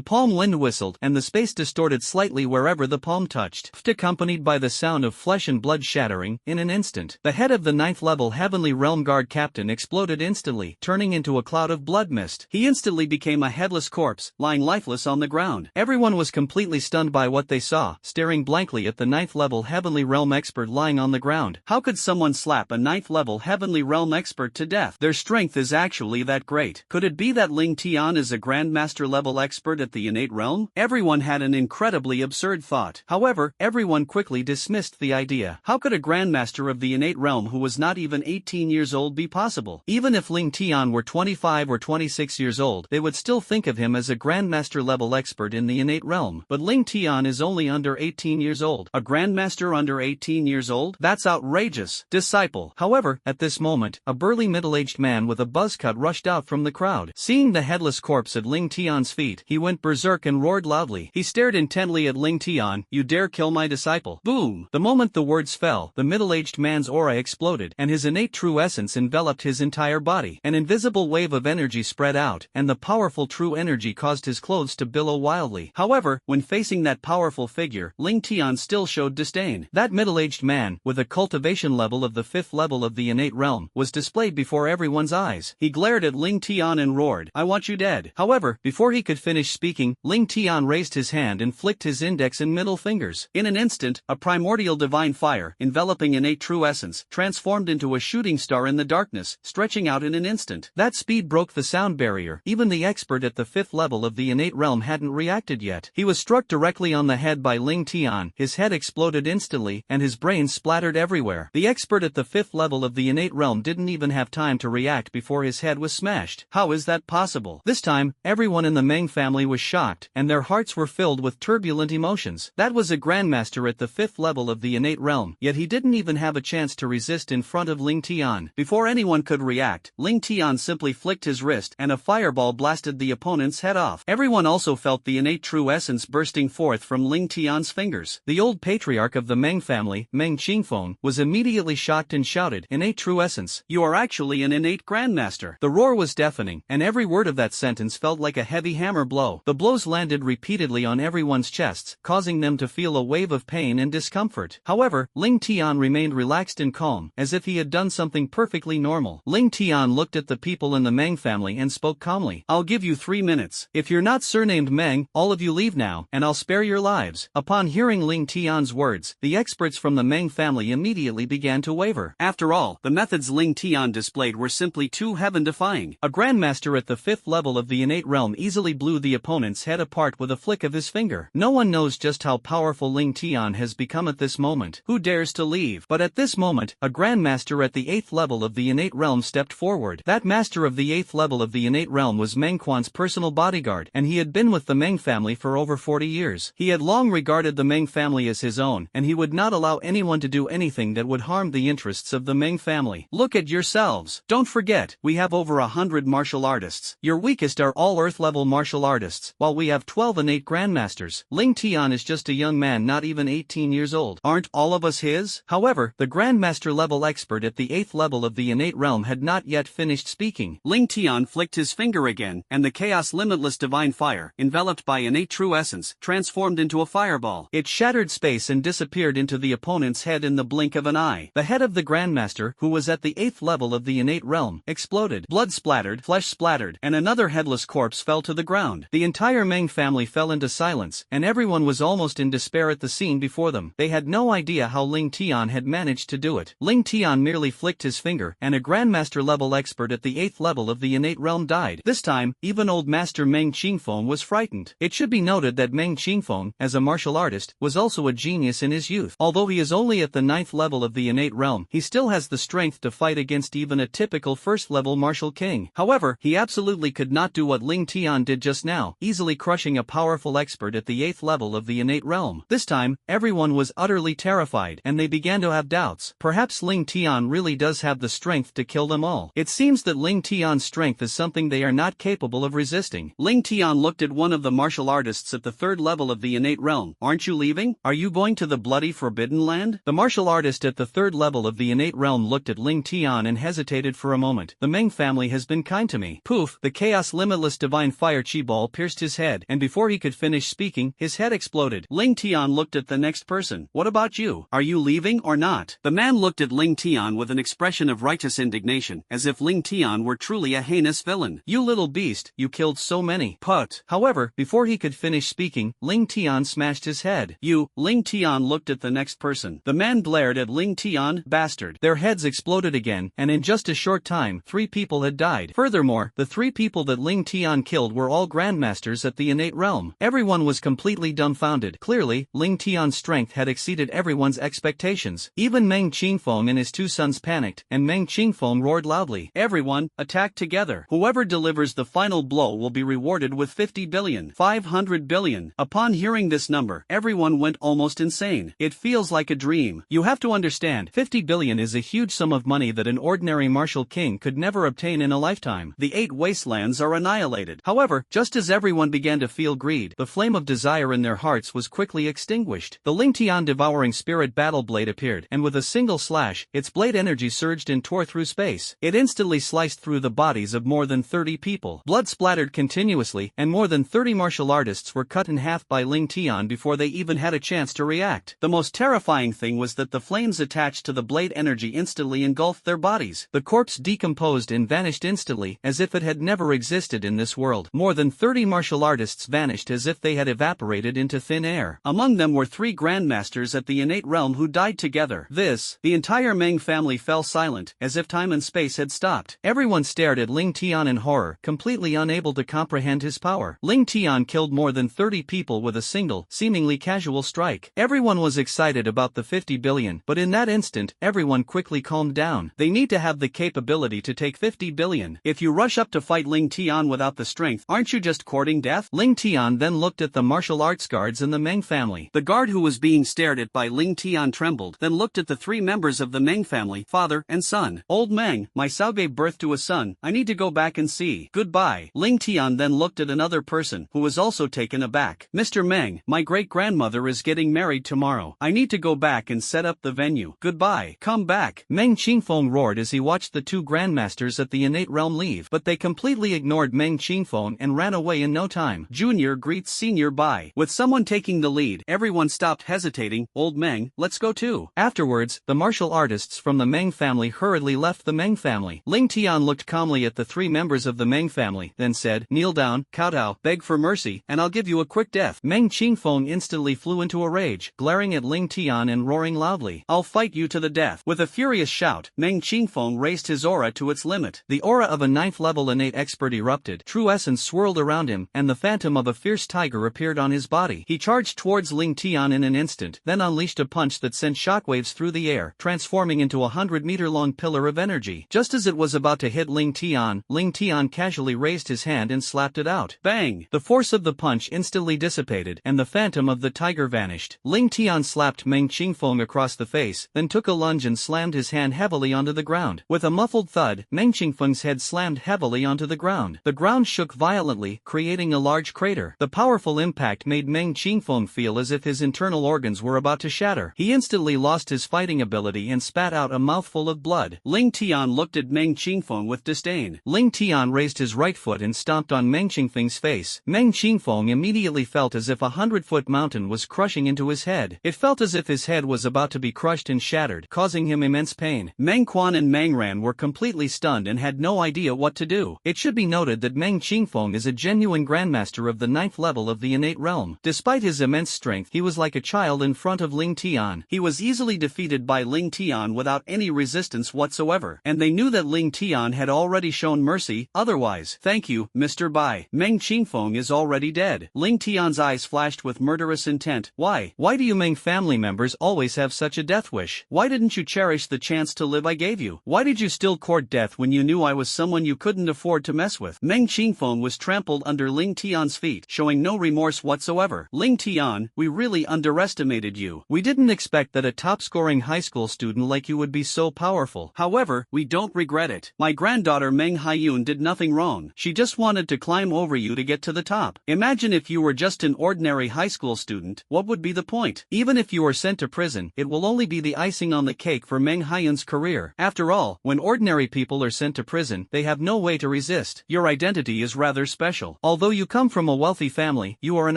palm wind whistled, and the space distorted slightly wherever the palm touched, accompanied by the sound of flesh and blood shattering. In an instant, the head of the 9th level heavenly realm guard captain exploded instantly, turning into a cloud of blood mist. He instantly became a headless corpse, lying lifeless on the ground. Everyone was completely stunned by what they saw, staring blankly at the 9th level heavenly realm expert lying on the ground. How could someone slap a 9th level heavenly realm expert to death? Their strength is actually that great. Could it be that Ling Tian is a grandmaster level expert at the innate realm? Everyone had an incredibly absurd thought. However, everyone quickly dismissed the idea. How could a grandmaster of the innate realm who was not even 18 years old be possible? Even if Ling Tian were 25 or 26 years old, they would still think of him as a grandmaster level expert in the innate realm. But Ling Tian is only under 18 years old. A grandmaster under 18 years old? That's outrageous. Disciple. However, at this moment, a burly middle-aged man with a buzz cut rushed out from the crowd. Seeing the headless corpse at Ling Tian's feet, he went berserk and roared loudly. He stared intently at Ling Tian. "You dare kill my disciple?" Boom! The moment the words fell, the middle-aged man's aura exploded, and his innate true essence enveloped his entire body. An invisible wave of energy spread out, and the powerful true energy caused his clothes to billow wildly. However, when facing that powerful figure, Ling Tian still showed disdain. That middle-aged man, with a cultivation level of the 5th level of the innate realm, was displayed before everyone's eyes. He glared at Ling Tian and roared, "I want you dead." However, before he could finish speaking, Ling Tian raised his hand and flicked his index and middle fingers. In an instant, a primordial divine fire, enveloping innate true essence, transformed into a shooting star in the darkness, stretching out in an instant. That speed broke the sound barrier. Even the expert at the 5th level of the innate realm hadn't reacted yet. He was struck directly on the head by Ling Tian, his head exploded instantly, and his brain splattered everywhere. The expert at the 5th level of the innate realm didn't even have time to react before his head was smashed. How is that possible? This time, everyone in the Meng family was shocked, and their hearts were filled with turbulent emotions. That was a grandmaster at the 5th level of the innate realm, yet he didn't even have a chance to resist in front of Ling Tian. Before anyone could react, Ling Tian simply flicked his wrist and a fireball blasted the opponent's head off. Everyone also felt the innate true essence bursting forth from Ling Tian's fingers. The old patriarch of the Meng family, Meng Qingfeng, was immediately shocked and shouted, "Innate true essence, you are actually an innate grandmaster." The roar was deafening, and every word of that sentence felt like a heavy hammer blow. The blows landed repeatedly on everyone's chests, causing them to feel a wave of pain and discomfort. However, Ling Tian remained relaxed and calm, as if he had done something perfectly normal. Ling Tian looked at the people in the Meng family and spoke calmly. "I'll give you 3 minutes. If you're not surnamed Meng, all of you leave now, and I'll spare your lives." Upon hearing Ling Tian's words, the experts from the Meng family immediately began to waver. After all, the methods Ling Tian displayed were simply too heaven-defying. A grandmaster at the 5th level of the innate realm easily blew the opponent's head apart with a flick of his finger. No one knows just how powerful Ling Tian has become at this moment. Who dares to leave? But at this moment, a grandmaster at the 8th level of the innate realm stepped forward. That master of the 8th level of the innate realm was Meng Quan's personal bodyguard, and he had been with the Meng family for over 40 years. He had long regarded the Meng family as his own, and he would not allow anyone to do anything that would harm the interests of the Meng family. "Look at yourselves. Don't forget, we have over 100 martial artists. Your weakest are all Earth-level martial artists, while we have 12 innate grandmasters. Ling Tian is just a young man not even 18 years old. Aren't all of us his?" However, the grandmaster-level expert at the 8th level of the innate realm had not yet finished speaking. Ling Tian Tian flicked his finger again, and the chaos limitless divine fire, enveloped by innate true essence, transformed into a fireball. It shattered space and disappeared into the opponent's head in the blink of an eye. The head of the Grandmaster, who was at the 8th level of the innate realm, exploded. Blood splattered, flesh splattered, and another headless corpse fell to the ground. The entire Meng family fell into silence, and everyone was almost in despair at the scene before them. They had no idea how Ling Tian had managed to do it. Ling Tian merely flicked his finger, and a Grandmaster-level expert at the 8th level of the innate realm died. This time, even old Master Meng Qingfeng was frightened. It should be noted that Meng Qingfeng, as a martial artist, was also a genius in his youth. Although he is only at the 9th level of the innate realm, he still has the strength to fight against even a typical first-level martial king. However, he absolutely could not do what Ling Tian did just now, easily crushing a powerful expert at the 8th level of the innate realm. This time, everyone was utterly terrified, and they began to have doubts. Perhaps Ling Tian really does have the strength to kill them all. It seems that Ling Tian's strength is something they are not capable of resisting. Ling Tian looked at one of the martial artists at the 3rd level of the innate realm. Aren't you leaving? Are you going to the bloody Forbidden Land? The martial artist at the 3rd level of the innate realm looked at Ling Tian and hesitated for a moment. The Meng family has been kind to me. Poof, the chaos limitless divine fire chi ball pierced his head, and before he could finish speaking, his head exploded. Ling Tian looked at the next person. What about you? Are you leaving or not? The man looked at Ling Tian with an expression of righteous indignation, as if Ling Tian were truly a heinous villain. You little beast, you killed so many. Put. However, before he could finish speaking, Ling Tian smashed his head. You. Ling Tian looked at the next person. The man glared at Ling Tian, bastard. Their heads exploded again, and in just a short time, 3 people had died. Furthermore, the 3 people that Ling Tian killed were all Grandmasters at the innate realm. Everyone was completely dumbfounded. Clearly, Ling Tian's strength had exceeded everyone's expectations. Even Meng Qingfeng and his 2 sons panicked, and Meng Qingfeng roared loudly. Everyone, attack together. Whoever delivers the final blow will be rewarded with 50 billion, 500 billion. Upon hearing this number, everyone went almost insane. It feels like a dream. You have to understand, 50 billion is a huge sum of money that an ordinary martial king could never obtain in a lifetime. The 8 wastelands are annihilated. However, just as everyone began to feel greed, the flame of desire in their hearts was quickly extinguished. The Ling Tian devouring spirit battle blade appeared, and with a single slash, its blade energy surged and tore through space. It instantly sliced through the bodies of more than 30 people. Blood splattered continuously, and more than 30 martial artists were cut in half by Ling Tian before they even had a chance to react. The most terrifying thing was that the flames attached to the blade energy instantly engulfed their bodies. The corpse decomposed and vanished instantly, as if it had never existed in this world. More than 30 martial artists vanished as if they had evaporated into thin air. Among them were 3 Grandmasters at the innate realm who died together. The entire Meng family fell silent, as if time and space had stopped. Everyone stared at Ling Tian in horror, completely unable to comprehend his power. Ling Tian killed more than 30 people with a single, seemingly casual strike. Everyone was excited about the 50 billion, but in that instant, everyone quickly calmed down. They need to have the capability to take 50 billion. If you rush up to fight Ling Tian without the strength, aren't you just courting death? Ling Tian then looked at the martial arts guards in the Meng family. The guard who was being stared at by Ling Tian trembled, then looked at the 3 members of the Meng family, father and son. Old Meng, my Sao gave birth to a son. I need to go back and see. Goodbye. Ling Tian then looked at another person, who was also taken aback. Mr. Meng, my great-grandmother is getting married tomorrow. I need to go back and set up the venue. Goodbye. Come back. Meng Qingfeng roared as he watched the 2 Grandmasters at the innate realm leave, but they completely ignored Meng Qingfeng and ran away in no time. Junior greets senior bye. With someone taking the lead, everyone stopped hesitating. Old Meng, let's go too. Afterwards, the martial artists from the Meng family hurriedly left the Meng family. Ling Tian looked calmly at the 3 members of the Meng family, then said, kneel down, kowtow, beg for mercy, and I'll give you a quick death. Meng Qingfeng instantly flew into a rage, glaring at Ling Tian and roaring loudly, I'll fight you to the death. With a furious shout, Meng Qingfeng raised his aura to its limit. The aura of a 9th level innate expert erupted, true essence swirled around him, and the phantom of a fierce tiger appeared on his body. He charged towards Ling Tian in an instant, then unleashed a punch that sent shockwaves through the air, transforming into a 100-meter-long pillar of energy. Just as it was about to hit Ling Tian casually raised his hand and slapped it out. Bang! The force of the punch instantly dissipated, and the phantom of the tiger vanished. Ling Tian slapped Meng Qingfeng across the face, then took a lunge and slammed his hand heavily onto the ground. With a muffled thud, Meng Qingfeng's head slammed heavily onto the ground. The ground shook violently, creating a large crater. The powerful impact made Meng Qingfeng feel as if his internal organs were about to shatter. He instantly lost his fighting ability and spat out a mouthful of blood. Ling Tian looked at Meng Qingfeng with disdain. pain. Ling Tian raised his right foot and stomped on Meng Qingfeng's face. Meng Qingfeng immediately felt as if a 100-foot mountain was crushing into his head. It felt as if his head was about to be crushed and shattered, causing him immense pain. Meng Quan and Meng Ran were completely stunned and had no idea what to do. It should be noted that Meng Qingfeng is a genuine grandmaster of the 9th level of the innate realm. Despite his immense strength, he was like a child in front of Ling Tian. He was easily defeated by Ling Tian without any resistance whatsoever, and they knew that Ling Tian had already shown mercy. Otherwise, thank you, Mr. Bai. Meng Qingfeng is already dead. Ling Tian's eyes flashed with murderous intent. Why do you Meng family members always have such a death wish? Why didn't you cherish the chance to live I gave you? Why did you still court death when you knew I was someone you couldn't afford to mess with? Meng Qingfeng was trampled under Ling Tian's feet, showing no remorse whatsoever. Ling Tian, we really underestimated you. We didn't expect that a top-scoring high school student like you would be so powerful. However, we don't regret it. My granddaughter Meng Haiyun did nothing wrong. She just wanted to climb over you to get to the top. Imagine if you were just an ordinary high school student, what would be the point? Even if you are sent to prison, it will only be the icing on the cake for Meng Haiyun's career. After all, when ordinary people are sent to prison, they have no way to resist. Your identity is rather special. Although you come from a wealthy family, you are an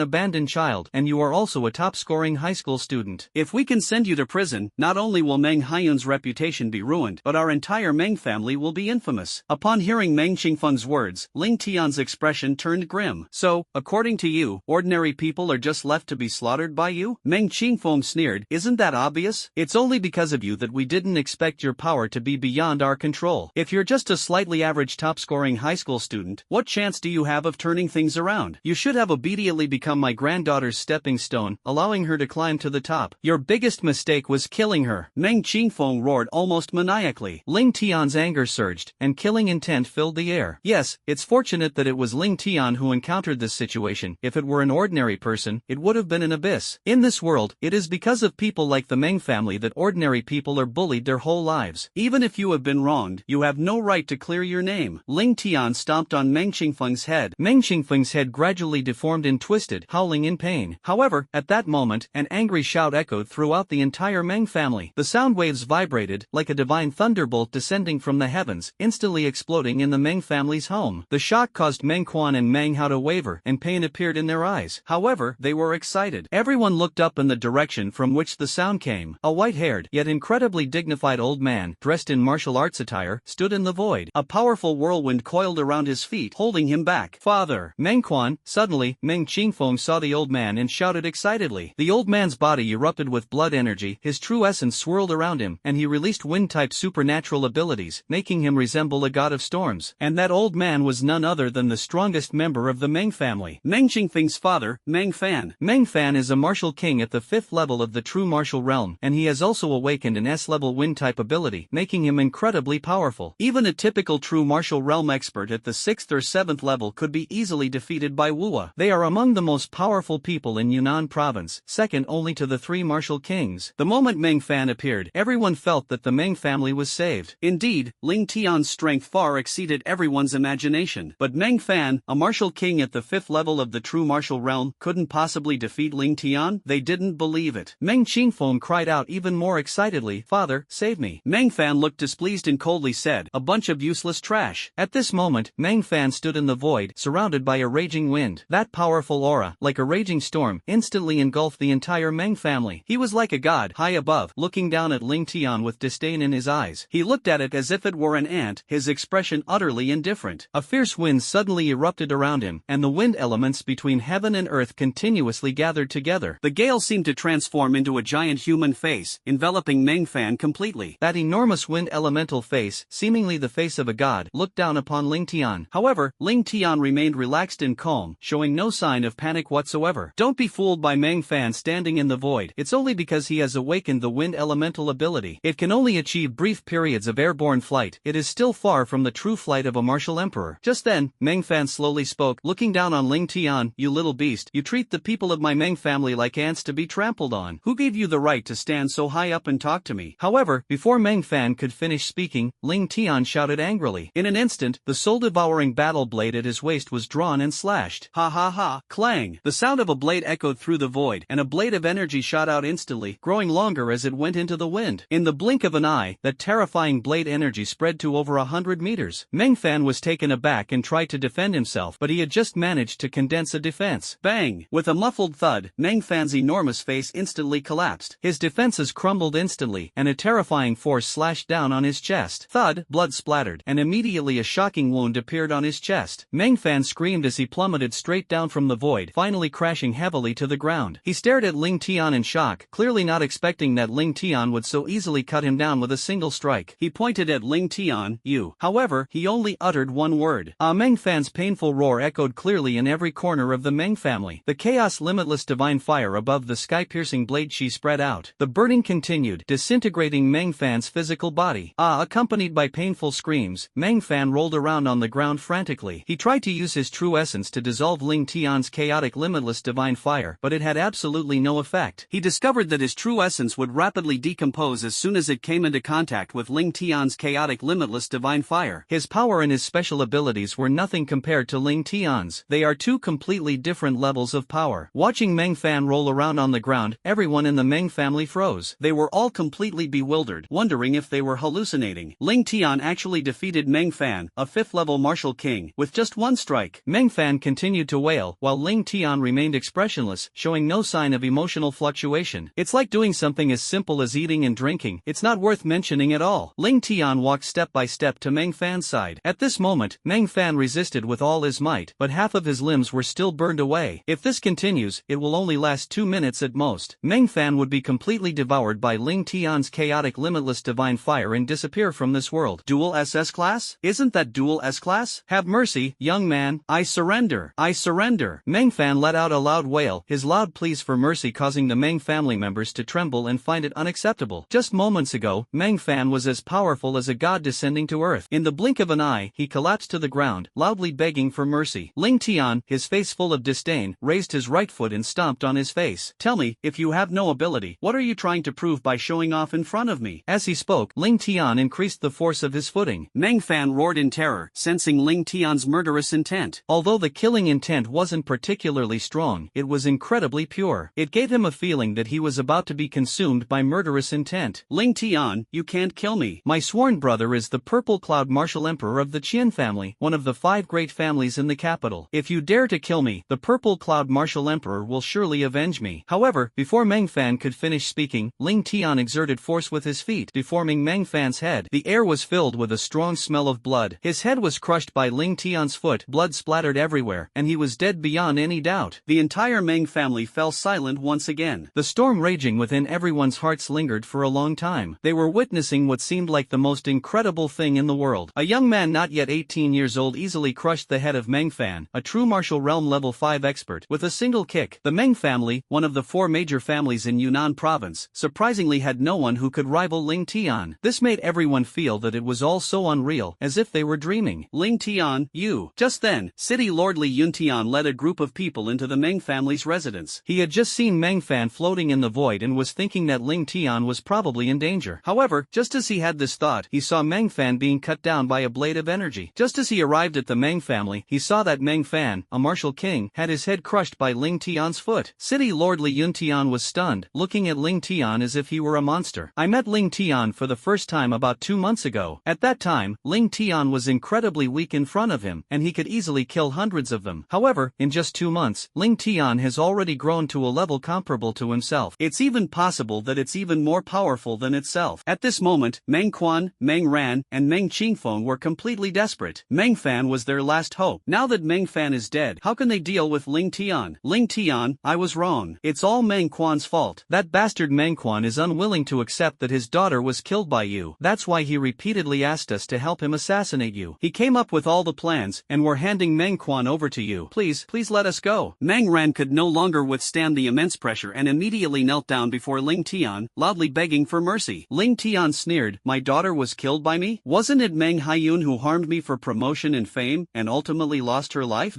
abandoned child, and you are also a top-scoring high school student. If we can send you to prison, not only will Meng Haiyun's reputation be ruined, but our entire Meng family will be infamous. Upon hearing Meng Qingfeng's words, Ling Tian's expression turned grim. So, according to you, ordinary people are just left to be slaughtered by you? Meng Qingfeng sneered. Isn't that obvious? It's only because of you that we didn't expect your power to be beyond our control. If you're just a slightly average top-scoring high school student, what chance do you have of turning things around? You should have obediently become my granddaughter's stepping stone, allowing her to climb to the top. Your biggest mistake was killing her. Meng Qingfeng roared almost maniacally. Ling Tian's anger surged, and killing intent filled the air. Yes, it's fortunate that it was Ling Tian who encountered this situation. If it were an ordinary person, it would have been an abyss. In this world, it is because of people like the Meng family that ordinary people are bullied their whole lives. Even if you have been wronged, you have no right to clear your name. Ling Tian stomped on Meng Qingfeng's head. Meng Qingfeng's head gradually deformed and twisted, howling in pain. However, at that moment, an angry shout echoed throughout the entire Meng family. The sound waves vibrated, like a divine thunderbolt descending from the heavens, instantly exploding in the Meng family's home. The shock caused Meng Quan and Meng Hao to waver, and pain appeared in their eyes. However, they were excited. Everyone looked up in the direction from which the sound came. A white-haired, yet incredibly dignified old man, dressed in martial arts attire, stood in the void. A powerful whirlwind coiled around his feet, holding him back. Father! Meng Quan! Suddenly, Meng Qingfeng saw the old man and shouted excitedly. The old man's body erupted with blood energy, his true essence swirled around him, and he released wind-type supernatural abilities, making him resemble a god of storms. And that old man was none other than the strongest member of the Meng family. Meng Qingfeng's father, Meng Fan. Meng Fan is a martial king at the 5th level of the true martial realm, and he has also awakened an S-level wind-type ability, making him incredibly powerful. Even a typical true martial realm expert at the 6th or 7th level could be easily defeated by Wuwa. They are among the most powerful people in Yunnan province, second only to the 3 martial kings. The moment Meng Fan appeared, everyone felt that the Meng family was saved. Indeed, Ling Tian's strength far exceeded everyone's imagination. But Meng Fan, a martial king at the 5th level of the true martial realm, couldn't possibly defeat Ling Tian? They didn't believe it. Meng Qingfeng cried out even more excitedly, Father, save me. Meng Fan looked displeased and coldly said, a bunch of useless trash. At this moment, Meng Fan stood in the void, surrounded by a raging wind. That powerful aura, like a raging storm, instantly engulfed the entire Meng family. He was like a god, high above, looking down at Ling Tian with disdain in his eyes. He looked at it as if it were an ant, his expression utterly indifferent. A fierce wind suddenly erupted around him, and the wind elements between heaven and earth continuously gathered together. The gale seemed to transform into a giant human face, enveloping Meng Fan completely. That enormous wind elemental face, seemingly the face of a god, looked down upon Ling Tian. However, Ling Tian remained relaxed and calm, showing no sign of panic whatsoever. Don't be fooled by Meng Fan standing in the void. It's only because he has awakened the wind elemental ability. It can only achieve brief periods of airborne flight. It is still far from the true flight of a martial emperor. Just then, Meng Fan slowly spoke, looking down on Ling Tian. You little beast, you treat the people of my Meng family like ants to be trampled on. Who gave you the right to stand so high up and talk to me? However, before Meng Fan could finish speaking, Ling Tian shouted angrily. In an instant, the soul-devouring battle blade at his waist was drawn and slashed. Ha ha ha, clang! The sound of a blade echoed through the void, and a blade of energy shot out instantly, growing longer as it went into the wind. In the blink of an eye, that terrifying blade energy spread to over 100 meters.
leaders. Meng Fan was taken aback and tried to defend himself, but he had just managed to condense a defense.
Bang! With a muffled thud, Meng Fan's enormous face instantly collapsed.
His defenses crumbled instantly, and a terrifying force slashed down on his chest. Thud, blood splattered, and immediately a shocking wound appeared on his chest. Meng Fan screamed as he plummeted straight down from the void, finally crashing heavily to the ground. He stared at Ling Tian in shock, clearly not expecting that Ling Tian would so easily cut him down with a single strike.
He pointed at Ling Tian, "You." However, he only uttered one word.
Meng Fan's painful roar echoed clearly in every corner of the Meng family. The chaos limitless divine fire above the sky-piercing blade she spread out. The burning continued, disintegrating Meng Fan's physical body. Accompanied by painful screams, Meng Fan rolled around on the ground frantically. He tried to use his true essence to dissolve Ling Tian's chaotic limitless divine fire, but it had absolutely no effect.
He discovered that his true essence would rapidly decompose as soon as it came into contact with Ling Tian's chaotic limitless divine fire.
His power and his special abilities were nothing compared to Ling Tian's. They are two completely different levels of power. Watching Meng Fan roll around on the ground, everyone in the Meng family froze.
They were all completely bewildered, wondering if they were hallucinating. Ling Tian actually defeated Meng Fan, a 5th-level martial king, with just one strike.
Meng Fan continued to wail, while Ling Tian remained expressionless, showing no sign of emotional fluctuation. It's like doing something as simple as eating and drinking. It's not worth mentioning at all. Ling Tian walked step by step to Meng Fan's side. At this moment, Meng Fan resisted with all his might, but half of his limbs were still burned away. If this continues, it will only last 2 minutes at most. Meng Fan would be completely devoured by Ling Tian's chaotic limitless divine fire and disappear from this world.
Dual SS class? Isn't that dual S class?
Have mercy, young man.
I surrender. I surrender.
Meng Fan let out a loud wail, his loud pleas for mercy causing the Meng family members to tremble and find it unacceptable. Just moments ago, Meng Fan was as powerful as a god descending to earth. In the blink of an eye, he collapsed to the ground, loudly begging for mercy. Ling Tian, his face full of disdain, raised his right foot and stomped on his face.
"Tell me, if you have no ability, what are you trying to prove by showing off in front of me?"
As he spoke, Ling Tian increased the force of his footing.
Meng Fan roared in terror, sensing Ling Tian's murderous intent.
Although the killing intent wasn't particularly strong, it was incredibly pure. It gave him a feeling that he was about to be consumed by murderous intent.
"Ling Tian, you can't kill me.
My sworn brother is the Purple Cloud Martial Emperor of the Qian family, one of the 5 great families in the capital. If you dare to kill me, the Purple Cloud Martial Emperor will surely avenge me." However, before Meng Fan could finish speaking, Ling Tian exerted force with his feet, deforming Meng Fan's head. The air was filled with a strong smell of blood. His head was crushed by Ling Tian's foot, blood splattered everywhere, and he was dead beyond any doubt.
The entire Meng family fell silent once again.
The storm raging within everyone's hearts lingered for a long time. They were witnessing what seemed like the most incredible thing in the world. A young man not yet 18 years old easily crushed the head of Meng Fan, a true martial realm level 5 expert, with a single kick. The Meng family, one of the 4 major families in Yunnan province, surprisingly had no one who could rival Ling Tian. This made everyone feel that it was all so unreal, as if they were dreaming.
"Ling Tian, you." Just then, City Lord Li Yuntian led a group of people into the Meng family's residence.
He had just seen Meng Fan floating in the void and was thinking that Ling Tian was probably in danger. However, just as he had this thought, he saw Meng Fan being cut down by a blade of energy. Just as he arrived at the Meng family, he saw that Meng Fan, a martial king, had his head crushed by Ling Tian's foot. City Lord Li Yuntian was stunned, looking at Ling Tian as if he were a monster. "I met Ling Tian for the first time about 2 months ago. At that time, Ling Tian was incredibly weak in front of him, and he could easily kill hundreds of them. However, in just 2 months, Ling Tian has already grown to a level comparable to himself.
It's even possible that it's even more powerful than itself." At this moment, Meng Quan, Meng Ran, and Meng Qingfeng were completely desperate. Meng Fan was their last hope. Now that Meng Fan is dead, how can they deal with Ling Tian? "Ling Tian, I was wrong. It's all Meng Quan's fault.
That bastard Meng Quan is unwilling to accept that his daughter was killed by you. That's why he repeatedly asked us to help him assassinate you. He came up with all the plans, and we're handing Meng Quan over to you. Please let us go."
Meng Ran could no longer withstand the immense pressure and immediately knelt down before Ling Tian, loudly begging for mercy. Ling Tian sneered, "My daughter was killed by me? Wasn't it Meng Haiyun who harmed me for promotion and fame, and ultimately lost her life?"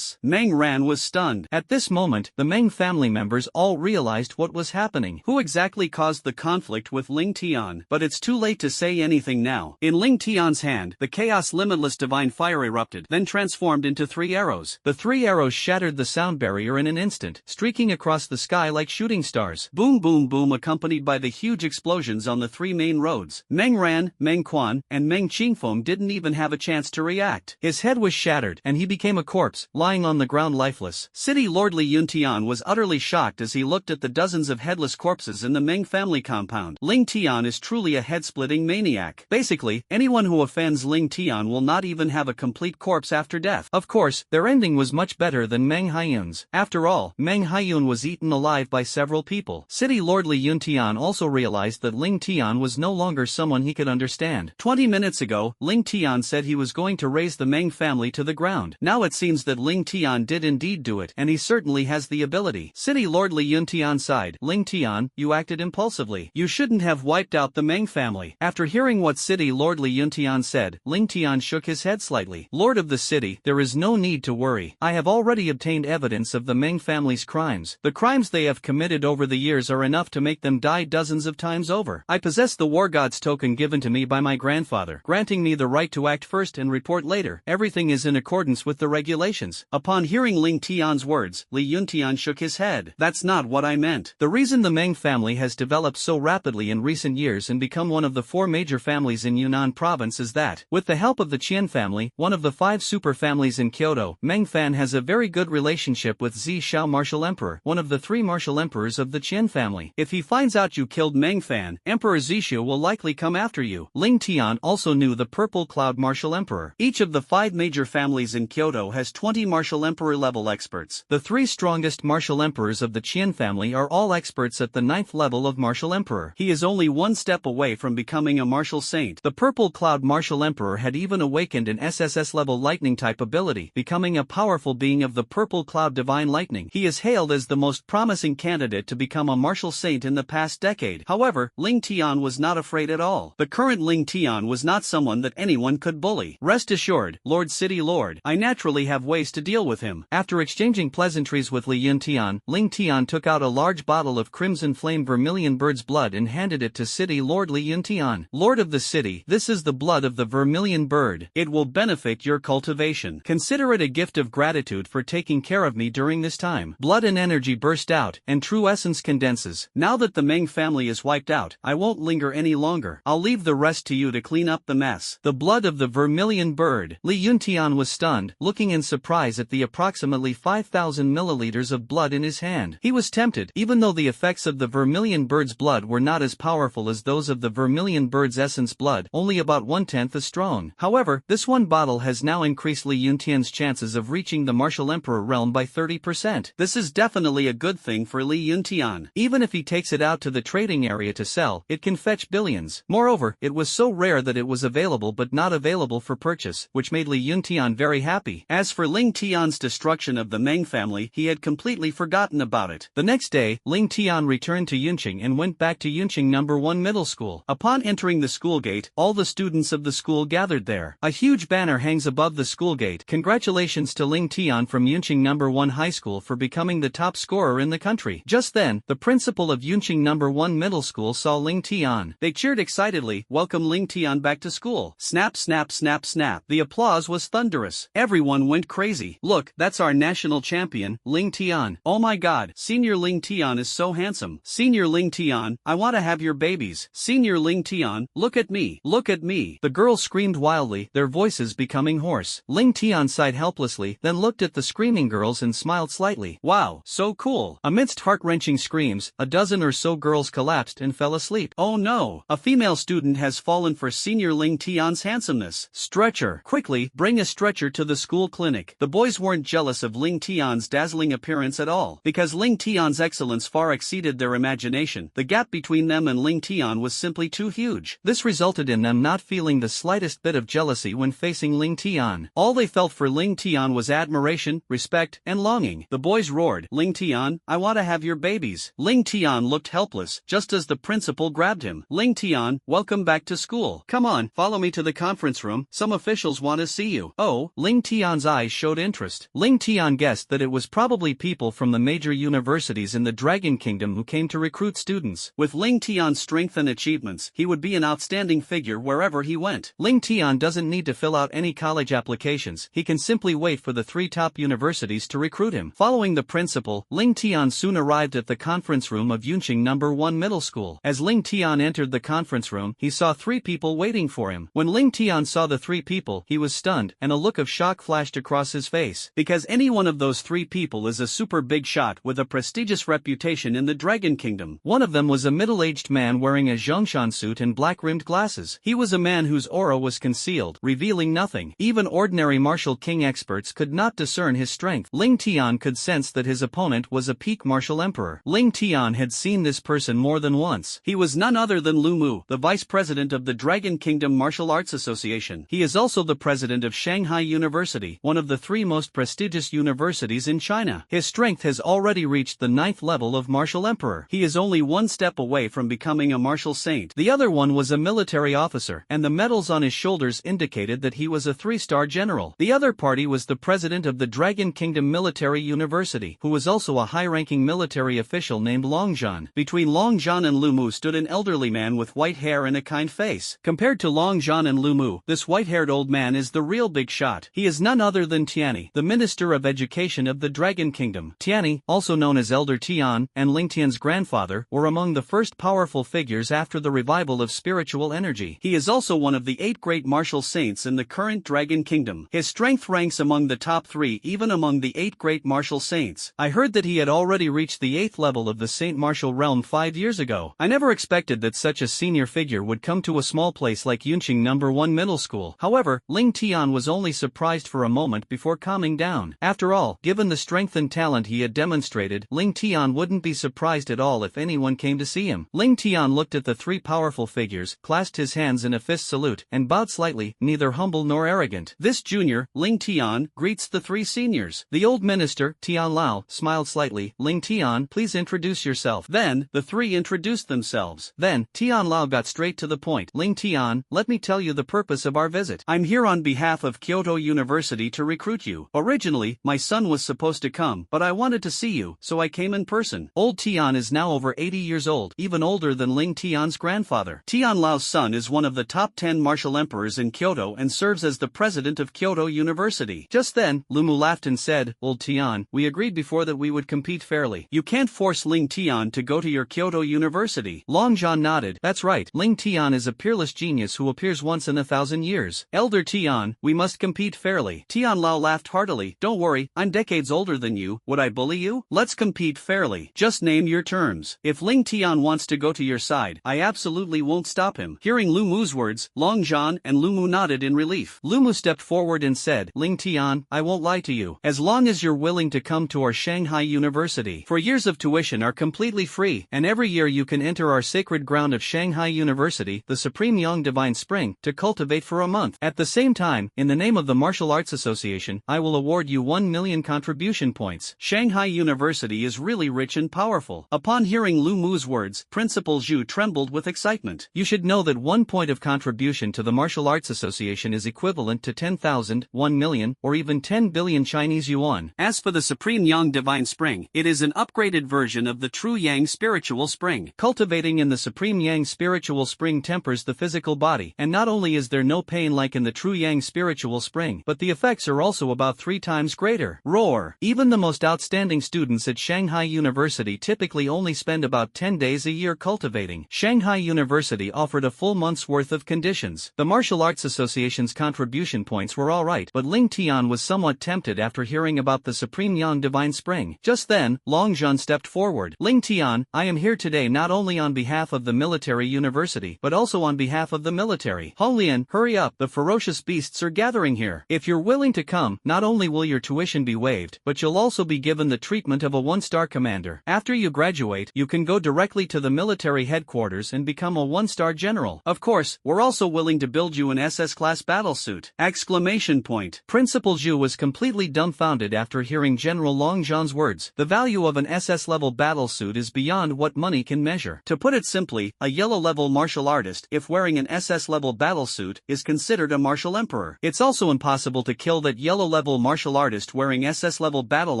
Meng Ran was stunned.
At this moment, the Meng family members all realized what was happening.
Who exactly caused the conflict with Ling Tian? But it's too late to say anything now. In Ling Tian's hand, the chaos limitless divine fire erupted, then transformed into 3 arrows.
The 3 arrows shattered the sound barrier in an instant, streaking across the sky like shooting stars.
Boom boom boom, accompanied by the huge explosions on the 3 main roads. Meng Ran, Meng Quan, and Meng Qingfeng didn't even have a chance to react. His head was shattered, and he became a corpse, lying on the ground lifeless. City Lord Li Yuntian was utterly shocked as he looked at the dozens of headless corpses in the Meng family compound. Ling Tian is truly a head-splitting maniac. Basically, anyone who offends Ling Tian will not even have a complete corpse after death. Of course, their ending was much better than Meng Haiyun's. After all, Meng Haiyun was eaten alive by several people. City Lord Li Yuntian also realized that Ling Tian was no longer someone he could understand. 20 minutes ago, Ling Tian said he was going to raise the Meng family to the ground. Now it seems that Ling Tian did indeed do it, and he certainly has the ability. City Lord Li Yuntian sighed. Ling Tian, you acted impulsively. You shouldn't have wiped out the Meng family. After hearing what City Lord Li Yuntian said, Ling Tian shook his head slightly. Lord of the city, there is no need to worry. I have already obtained evidence of the Meng family's crimes. The crimes they have committed over the years are enough to make them die dozens of times over. I possess the War God's token given to me by my grandfather, granting me the right to act first and report later. Everything is in accordance with the regulations. Upon hearing Ling Tian's words, Li Yuntian shook his head. That's not what I meant. The reason the Meng family has developed so rapidly in recent years and become one of the 4 major families in Yunnan province is that, with the help of the Qian family, one of the 5 super families in Kyoto, Meng Fan has a very good relationship with Zi Xiao Martial Emperor, one of the 3 martial emperors of the Qian family. If he finds out you killed Meng Fan, Emperor Zixu will likely come after you. Ling Tian also knew the Purple Cloud Martial Emperor. Each of the 5 major families in Kyoto has 20 martial emperor level experts. The 3 strongest martial emperors of the Qian family are all experts at the 9th level of martial emperor. He is only 1 step away from becoming a martial saint. The Purple Cloud Martial Emperor had even awakened an SSS level lightning type ability, becoming a powerful being of the Purple Cloud Divine Lightning. He is hailed as the most promising candidate to become a martial saint in the past decade. However, Ling Tian was not afraid at all. The current Ling Tian was not someone that anyone could bully. Rest assured, Lord City Lord, I naturally have ways to deal with him. After exchanging pleasantries with Li Yuntian, Ling Tian took out a large bottle of Crimson Flame Vermilion Bird's blood and handed it to City Lord Li Yuntian. Lord of the city, this is the blood of the Vermilion Bird. It will benefit your cultivation. Consider it a gift of gratitude for taking care of me during this time. Blood and energy burst out, and true essence condenses. Now that the Meng family is wiped out, I won't linger any longer. I'll leave the rest to you to clean up the mess. The blood of the Vermilion Bird. Li Yuntian was stunned, looking in surprise at the approximately 5,000 milliliters of blood in his hand. He was tempted, even though the effects of the Vermilion Bird's blood were not as powerful as those of the Vermilion Bird's essence blood, only about 1/10 as strong. However, this one bottle has now increased Li Yuntian's chances of reaching the Martial Emperor realm by 30%. This is definitely a good thing for Li Yuntian. Even if he takes it out to the trading area to sell, it can fetch billions. Moreover, it was so rare that it was available but not available for purchase, which made Li Yuntian very happy. As for Ling Tian's destruction of the Meng family, he had completely forgotten about it. The next day, Ling Tian returned to Yunqing and went back to Yunqing No. 1 Middle School. Upon entering the school gate, all the students of the school gathered there. A huge banner hangs above the school gate. Congratulations to Ling Tian from Yunqing No. 1 High School for becoming the top scorer in the country. Just then, the principal of Yunqing No. 1 Middle School saw Ling Tian. They cheered excitedly, welcome Ling Tian back to school. Snap snap snap snap. The applause was thunderous. Everyone went crazy. Look, that's our national champion, Ling Tian. Oh my god, Senior Ling Tian is so handsome. Senior Ling Tian, I want to have your babies. Senior Ling Tian, look at me. Look at me. The girls screamed wildly, their voices becoming hoarse. Ling Tian sighed helplessly, then looked at the screaming girls and smiled slightly. Wow, so cool. Amidst heart-wrenching screams, a dozen or so girls collapsed and fell asleep. Oh no, a female student has fallen for Senior Ling Tian's handsomeness. Stretcher. Quickly, bring a stretcher to the school clinic. The boys weren't jealous of Ling Tian's dazzling appearance at all. Because Ling Tian's excellence far exceeded their imagination, the gap between them and Ling Tian was simply too huge. This resulted in them not feeling the slightest bit of jealousy when facing Ling Tian. All they felt for Ling Tian was admiration, respect, and longing. The boys roared, Ling Tian, I want to have your babies. Ling Tian looked helpless, just as the principal grabbed him. Ling Tian, welcome back to school. Come on, follow me to the conference room, some officials want to see you. Oh, Ling Tian's eyes showed interest. Ling Tian guessed that it was probably people from the major universities in the Dragon Kingdom who came to recruit students. With Ling Tian's strength and achievements, he would be an outstanding figure wherever he went. Ling Tian doesn't need to fill out any college applications, he can simply wait for the 3 top universities to recruit him. Following the principal, Ling Tian soon arrived at the conference room of Yunqing No. 1 Middle School. As Ling Tian entered the conference room, he saw 3 people waiting for him. When Ling
Ling Tian saw the three people, he was stunned, and a look of shock flashed across his face.
Because any one of those three people is a super big shot with a prestigious reputation in the Dragon Kingdom.
One of them was a middle-aged man wearing a Zhongshan suit and black-rimmed glasses.
He was a man whose aura was concealed, revealing nothing.
Even ordinary martial king experts could not discern his strength. Ling Tian could sense that his opponent was a peak martial emperor. Ling Tian had seen this person more than once.
He was none other than Lu Mu, the vice president of the Dragon Kingdom Martial Arts Association.
He is also the president of Shanghai University, one of the three most prestigious universities in China. His strength has already reached the 9th level of martial emperor.
He is only one step away from becoming a martial saint.
The other one was a military officer, and the medals on his shoulders indicated that he was a 3-star general. The other party was the president of the Dragon Kingdom Military University, who was also a high-ranking military official named Longzhan.
Between Longzhan and Lu Mu stood an elderly man with white hair and a kind face.
Compared to Longzhan and Lu Mu, this white-haired old man is the real big shot. He is none other than Tianni, the Minister of Education of the Dragon Kingdom. Tianni, also known as Elder Tian, and Ling Tian's grandfather, were among the first powerful figures after the revival of spiritual energy.
He is also one of the 8 great martial saints in the current Dragon Kingdom. His strength ranks among the top 3 even among the 8 great martial saints.
I heard that he had already reached the 8th level of the Saint Martial Realm 5 years ago. I never expected that such a senior figure would come to a small place like Yunqing No. 1 Middle School. However, Ling Tian was only surprised for a moment before calming down. After all, given the strength and talent he had demonstrated, Ling Tian wouldn't be surprised at all if anyone came to see him. Ling Tian looked at the 3 powerful figures, clasped his hands in a fist salute, and bowed slightly, neither humble nor arrogant.
This junior, Ling Tian, greets the 3 seniors.
The old minister, Tian Lao, smiled slightly. Ling Tian, please introduce yourself.
Then, the 3 introduced themselves.
Then, Tian Lao got straight to the point. Ling Tian, let me tell you the purpose of our visit.
I'm here on behalf of Kyoto University to recruit you. Originally, my son was supposed to come, but I wanted to see you, so I came in person.
Old Tian is now over 80 years old, even older than Ling Tian's grandfather.
Tian Lao's son is one of the top 10 martial emperors in Kyoto and serves as the president of Kyoto University.
Just then, Lu Mu laughed and said, Old Tian, we agreed before that we would compete fairly.
You can't force Ling Tian to go to your Kyoto University.
Longzhan nodded. That's right, Ling Tian is a peerless genius who appears once in 1,000 years. Elder Tian, we must compete fairly.
Tian Lao laughed heartily. Don't worry, I'm decades older than you. Would I bully you? Let's compete fairly. Just name your terms. If Ling Tian wants to go to your side, I absolutely won't stop him. Hearing Lu Mu's words, Longzhan and Lu Mu nodded in relief.
Lu Mu stepped forward and said, Ling Tian, I won't lie to you. As long as you're willing to come to our Shanghai University, for years of tuition are completely free, and every year you can enter our sacred ground of Shanghai University, the Supreme Yang Divine Spring, to cultivate for a month. At the same time, in the name of the Martial Arts Association, I will award you 1 million contribution points.
Shanghai University is really rich and powerful. Upon hearing Lu Mu's words, Principal Zhu trembled with excitement.
You should know that 1 point of contribution to the Martial Arts Association is equivalent to 10,000, 1 million, or even 10 billion Chinese yuan.
As for the Supreme Yang Divine Spring, it is an upgraded version of the True Yang Spiritual Spring.
Cultivating in the Supreme Yang Spiritual Spring tempers the physical body, and not only is there no pain like in the True Yang Spiritual Spring, but the effects are also about 3 times greater. Roar! Even the most outstanding students at Shanghai University typically only spend about 10 days a year cultivating. Shanghai University offered a full month's worth of conditions. The Martial Arts Association's contribution points were alright, but Ling Tian was somewhat tempted after hearing about the Supreme Yang Divine Spring. Just then, Longzhan stepped forward. Ling Tian, I am here today not only on behalf of the military university, but also on behalf of the military. Honglian, hurry up, the ferocious beasts are gathering here. If you're willing to come, not only will your tuition be waived, but you'll also be given the treatment of a 1-star commander. After you graduate, you can go directly to the military headquarters and become a 1-star general. Of course, we're also willing to build you an SS class battlesuit! Exclamation point. Principal Zhu was completely dumbfounded after hearing General Longzhan's words. The value of an SS level battlesuit is beyond what money can measure. To put it simply, a yellow level martial artist, if wearing an SS level battlesuit, is considered a martial emperor. It's also impossible to kill that yellow level martial artist wearing SS level battle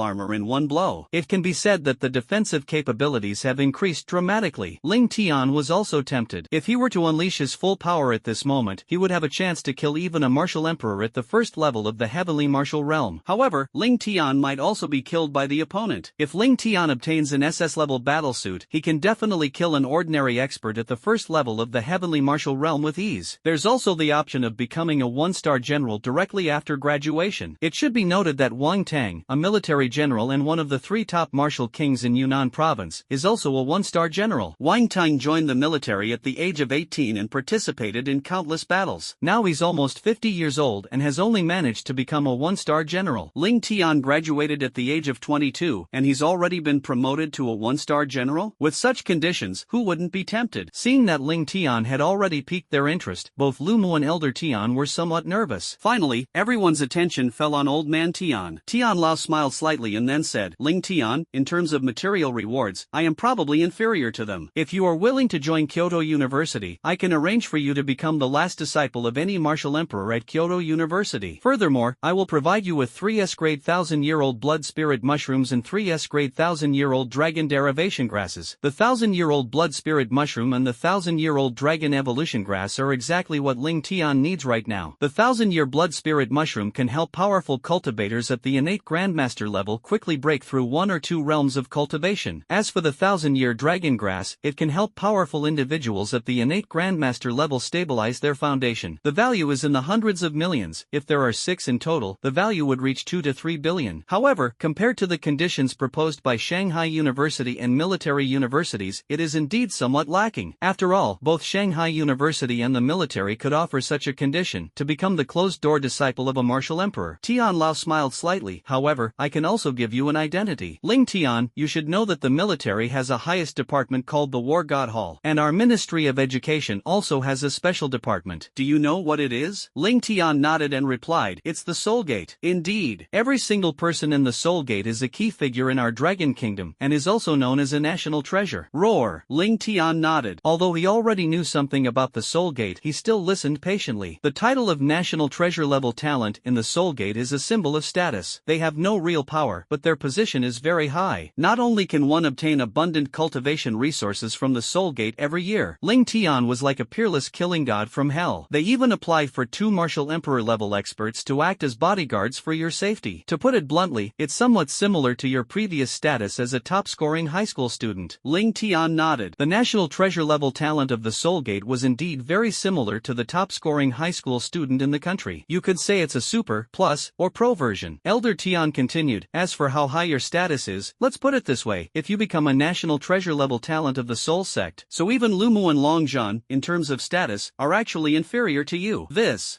armor in one blow. It can be said that the defensive capabilities have increased dramatically. Ling Tian was also tempted. If he were to unleash his full power at this moment, he would have a chance to kill even a martial emperor at the first level of the heavenly martial realm. However, Ling Tian might also be killed by the opponent. If Ling Tian obtains an SS level battlesuit, he can definitely kill an ordinary expert at the first level of the heavenly martial realm with ease. There's
There's also the option of becoming a one-star general directly after graduation. It should be noted that Wang Tang, a military general and one of the 3 top martial kings in Yunnan province, is also a one-star general. Wang Tang joined the military at the age of 18 and participated in countless battles. Now he's almost 50 years old and has only managed to become a one-star general. Ling Tian graduated at the age of 22 and he's already been promoted to a one-star general? With such conditions, who wouldn't be tempted? Seeing that Ling Tian had already piqued their interest, both Lu Mu and Elder Tian were somewhat nervous. Finally, everyone's attention fell on Old Man Tian. Tian Lao smiled slightly and then said, Ling Tian, in terms of material rewards, I am probably inferior to them. If you are willing to join Kyoto University, I can arrange for you to become the last disciple of any martial emperor at Kyoto University. Furthermore, I will provide you with 3 S-grade 1000-year-old blood spirit mushrooms and 3 S-grade 1000-year-old dragon derivation grasses. The 1000-year-old blood spirit mushroom and the 1000-year-old dragon evolution grass are exactly what Ling Tian needs right now. The 1000-year blood spirit mushroom can help powerful cultivators at the innate grandmaster level quickly break through 1 or 2 realms of cultivation. As for the 1000-year dragon grass, it can help powerful individuals at the innate grandmaster level stabilize their foundation. The value is in the hundreds of millions. If there are 6 in total, the value would reach 2 to 3 billion. However, compared to the conditions proposed by Shanghai University and military universities, it is indeed somewhat lacking. After all, both Shanghai University and the military could offer such a condition, to become the closed-door disciple of a martial emperor. Tian Lao smiled slightly. However, I can also give you an identity. Ling Tian, you should know that the military has a highest department called the War God Hall, and our Ministry of Education also has a special department. Do you know what it is? Ling Tian nodded and replied, it's the Soul Gate. Indeed, every single person in the Soul Gate is a key figure in our Dragon Kingdom, and is also known as a national treasure. Roar! Ling Tian nodded. Although he already knew something about the Soul Gate, he still listened patiently. The title of National Treasure Level Talent in the Soul Gate is a symbol of status. They have no real power, but their position is very high. Not only can one obtain abundant cultivation resources from the Soul Gate every year, Ling Tian was like a peerless killing god from hell. They even applied for 2 martial emperor level experts to act as bodyguards for your safety. To put it bluntly, it's somewhat similar to your previous status as a top-scoring high school student. Ling Tian nodded. The National Treasure Level Talent of the Soul Gate was indeed very similar to the top-scoring high school student in the country. You could say it's a super, plus, or pro version. Elder Tian continued, as for how high your status is, let's put it this way, if you become a National Treasure Level Talent of the Soul Sect, so even Lu Mu and Longzhan, in terms of status, are actually inferior to you.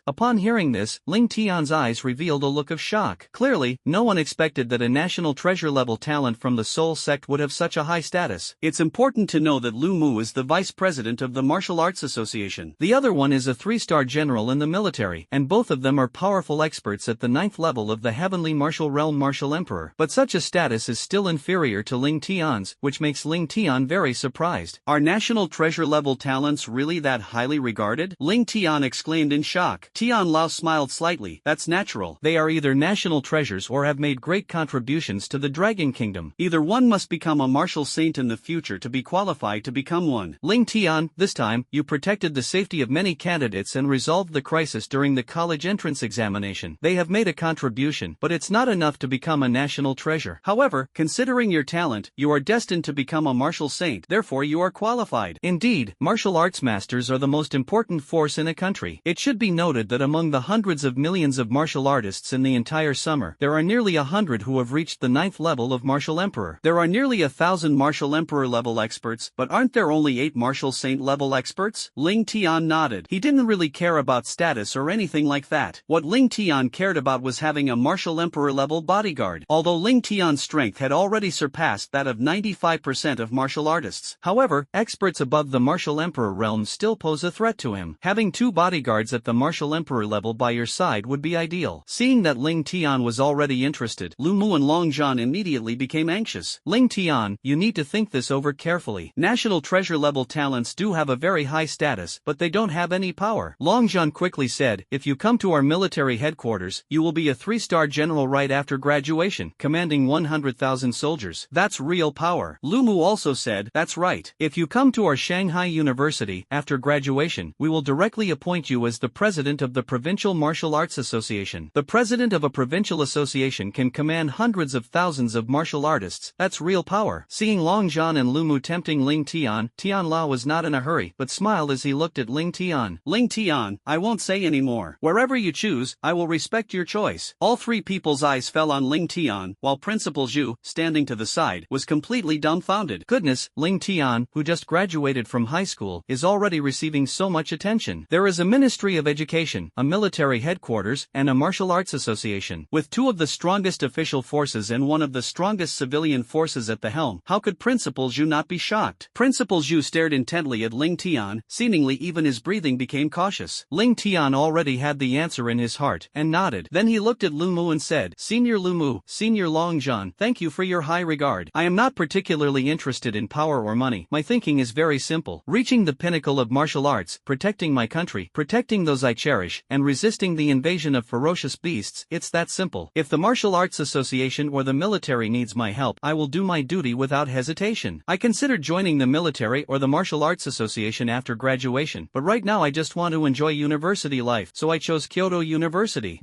Upon hearing this, Ling Tian's eyes revealed a look of shock. Clearly, no one expected that a National Treasure Level Talent from the Soul Sect would have such a high status. It's important to know that Lu Mu is the vice president of the Martial Arts Association. The other one is a 3-star general in the military, and both of them are powerful experts at the 9th level of the Heavenly Martial Realm Martial Emperor. But such a status is still inferior to Ling Tian's, which makes Ling Tian very surprised. Are National Treasure Level talents really that highly regarded? Ling Tian exclaimed in shock. Tian Lao smiled slightly. That's natural. They are either national treasures or have made great contributions to the Dragon Kingdom. Either one must become a martial saint in the future to be qualified to become one. Ling Tian, this time, you protected the safety of many candidates and resolved the crisis during the college entrance examination. They have made a contribution, but it's not enough to become a national treasure. However, considering your talent, you are destined to become a martial saint, therefore you are qualified. Indeed, martial arts masters are the most important force in a country. It should be noted that among the hundreds of millions of martial artists in the entire summer, there are nearly 100 who have reached the 9th level of Martial Emperor. There are nearly 1,000 Martial Emperor level experts, but aren't there only 8 Martial Saint level experts? Ling Tian nodded. He didn't really care about status or anything like that. What Ling Tian cared about was having a Martial Emperor level bodyguard. Although Ling Tian's strength had already surpassed that of 95% of martial artists. However, experts above the Martial Emperor realm still pose a threat to him. Having 2 bodyguards at the Martial Emperor level by your side would be ideal. Seeing that Ling Tian was already interested, Lu Mu and Longzhan immediately became anxious. Ling Tian, you need to think this over carefully. National treasure level talents do have a very high status, but they don't have any power. Longzhan quickly said, if you come to our military headquarters, you will be a 3-star general right after graduation, commanding 100,000 soldiers. That's real power. Lu Mu also said, that's right. If you come to our Shanghai University, after graduation, we will directly appoint you as the president of the Provincial Martial Arts Association. The president of a provincial association can command hundreds of thousands of martial artists. That's real power. Seeing Longzhan and Lu Mu tempting Ling Tian, Tian Lao was not in a hurry, but smiled as he looked at Ling Tian. Tian. Ling Tian, I won't say any more. Wherever you choose, I will respect your choice. All three people's eyes fell on Ling Tian, while Principal Zhu, standing to the side, was completely dumbfounded.
Goodness, Ling Tian, who just graduated from high school, is already receiving so much attention. There is a Ministry of Education, a military headquarters, and a martial arts association. With two of the strongest official forces and one of the strongest civilian forces at the helm, how could Principal Zhu not be shocked? Principal Zhu stared intently at Ling Tian, seemingly even his breathing became cautious. Ling Tian already had the answer in his heart, and nodded. Then he looked at Lu Mu and said, Senior Lu Mu, Senior Long Zhan, thank you for your high regard. I am not particularly interested in power or money. My thinking is very simple. Reaching the pinnacle of martial arts, protecting my country, protecting those I cherish, and resisting the invasion of ferocious beasts, it's that simple. If the Martial Arts Association or the military needs my help, I will do my duty without hesitation. I considered joining the military or the Martial Arts Association after graduation, but right now I just want to enjoy university life, so I chose Kyoto University.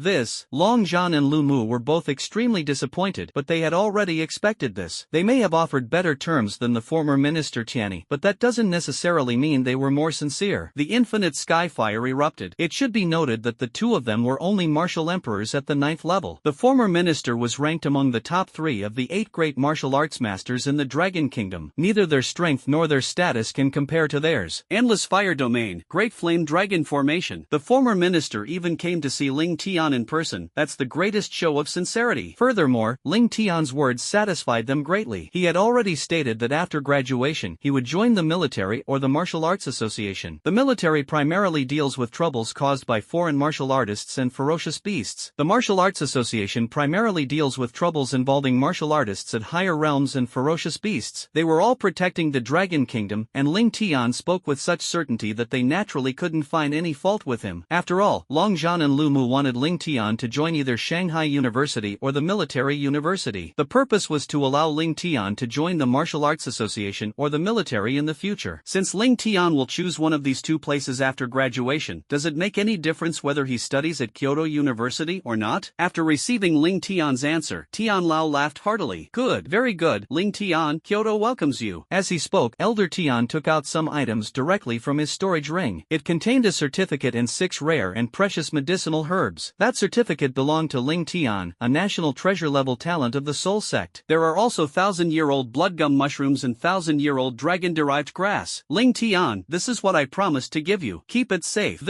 Long Zhan and Lu Mu were both extremely disappointed, but they had already expected this. They may have offered better terms than the former Minister Tianyi, but that doesn't necessarily mean they were more sincere. The infinite sky fire erupted. It should be noted that the two of them were only martial emperors at the 9th level. The former minister was ranked among the top 3 of the 8 great martial arts masters in the Dragon Kingdom. Neither their strength nor their status can compare to theirs. Endless Fire Domain, Great Flame Dragon Formation. The former minister even came to see Ling Tian in person. That's the greatest show of sincerity. Furthermore, Ling Tian's words satisfied them greatly. He had already stated that after graduation he would join the military or the Martial Arts Association. The military primarily deals with troubles caused by foreign martial artists and ferocious beasts. The Martial Arts Association primarily deals with troubles involving martial artists at higher realms and ferocious beasts. They were all protecting the Dragon Kingdom, and Ling Tian spoke with such certainty that they naturally couldn't find any fault with him. After all, Long Zhan and Lu Mu wanted Ling Tian to join either Shanghai University or the military university. The purpose was to allow Ling Tian to join the Martial Arts Association or the military in the future. Since Ling Tian will choose one of these two places after graduation, does it make any difference whether he studies at Kyoto University or not? After receiving Ling Tian's answer, Tian Lao laughed heartily. Good, very good, Ling Tian, Kyoto welcomes you. As he spoke, Elder Tian took out some items directly from his storage ring. It contained a certificate and 6 rare and precious medicinal herbs. That certificate belonged to Ling Tian, a national treasure-level talent of the Soul Sect. There are also 1,000-year-old bloodgum mushrooms and 1,000-year-old dragon-derived grass. Ling Tian, this is what I promised to give you. Keep it safe.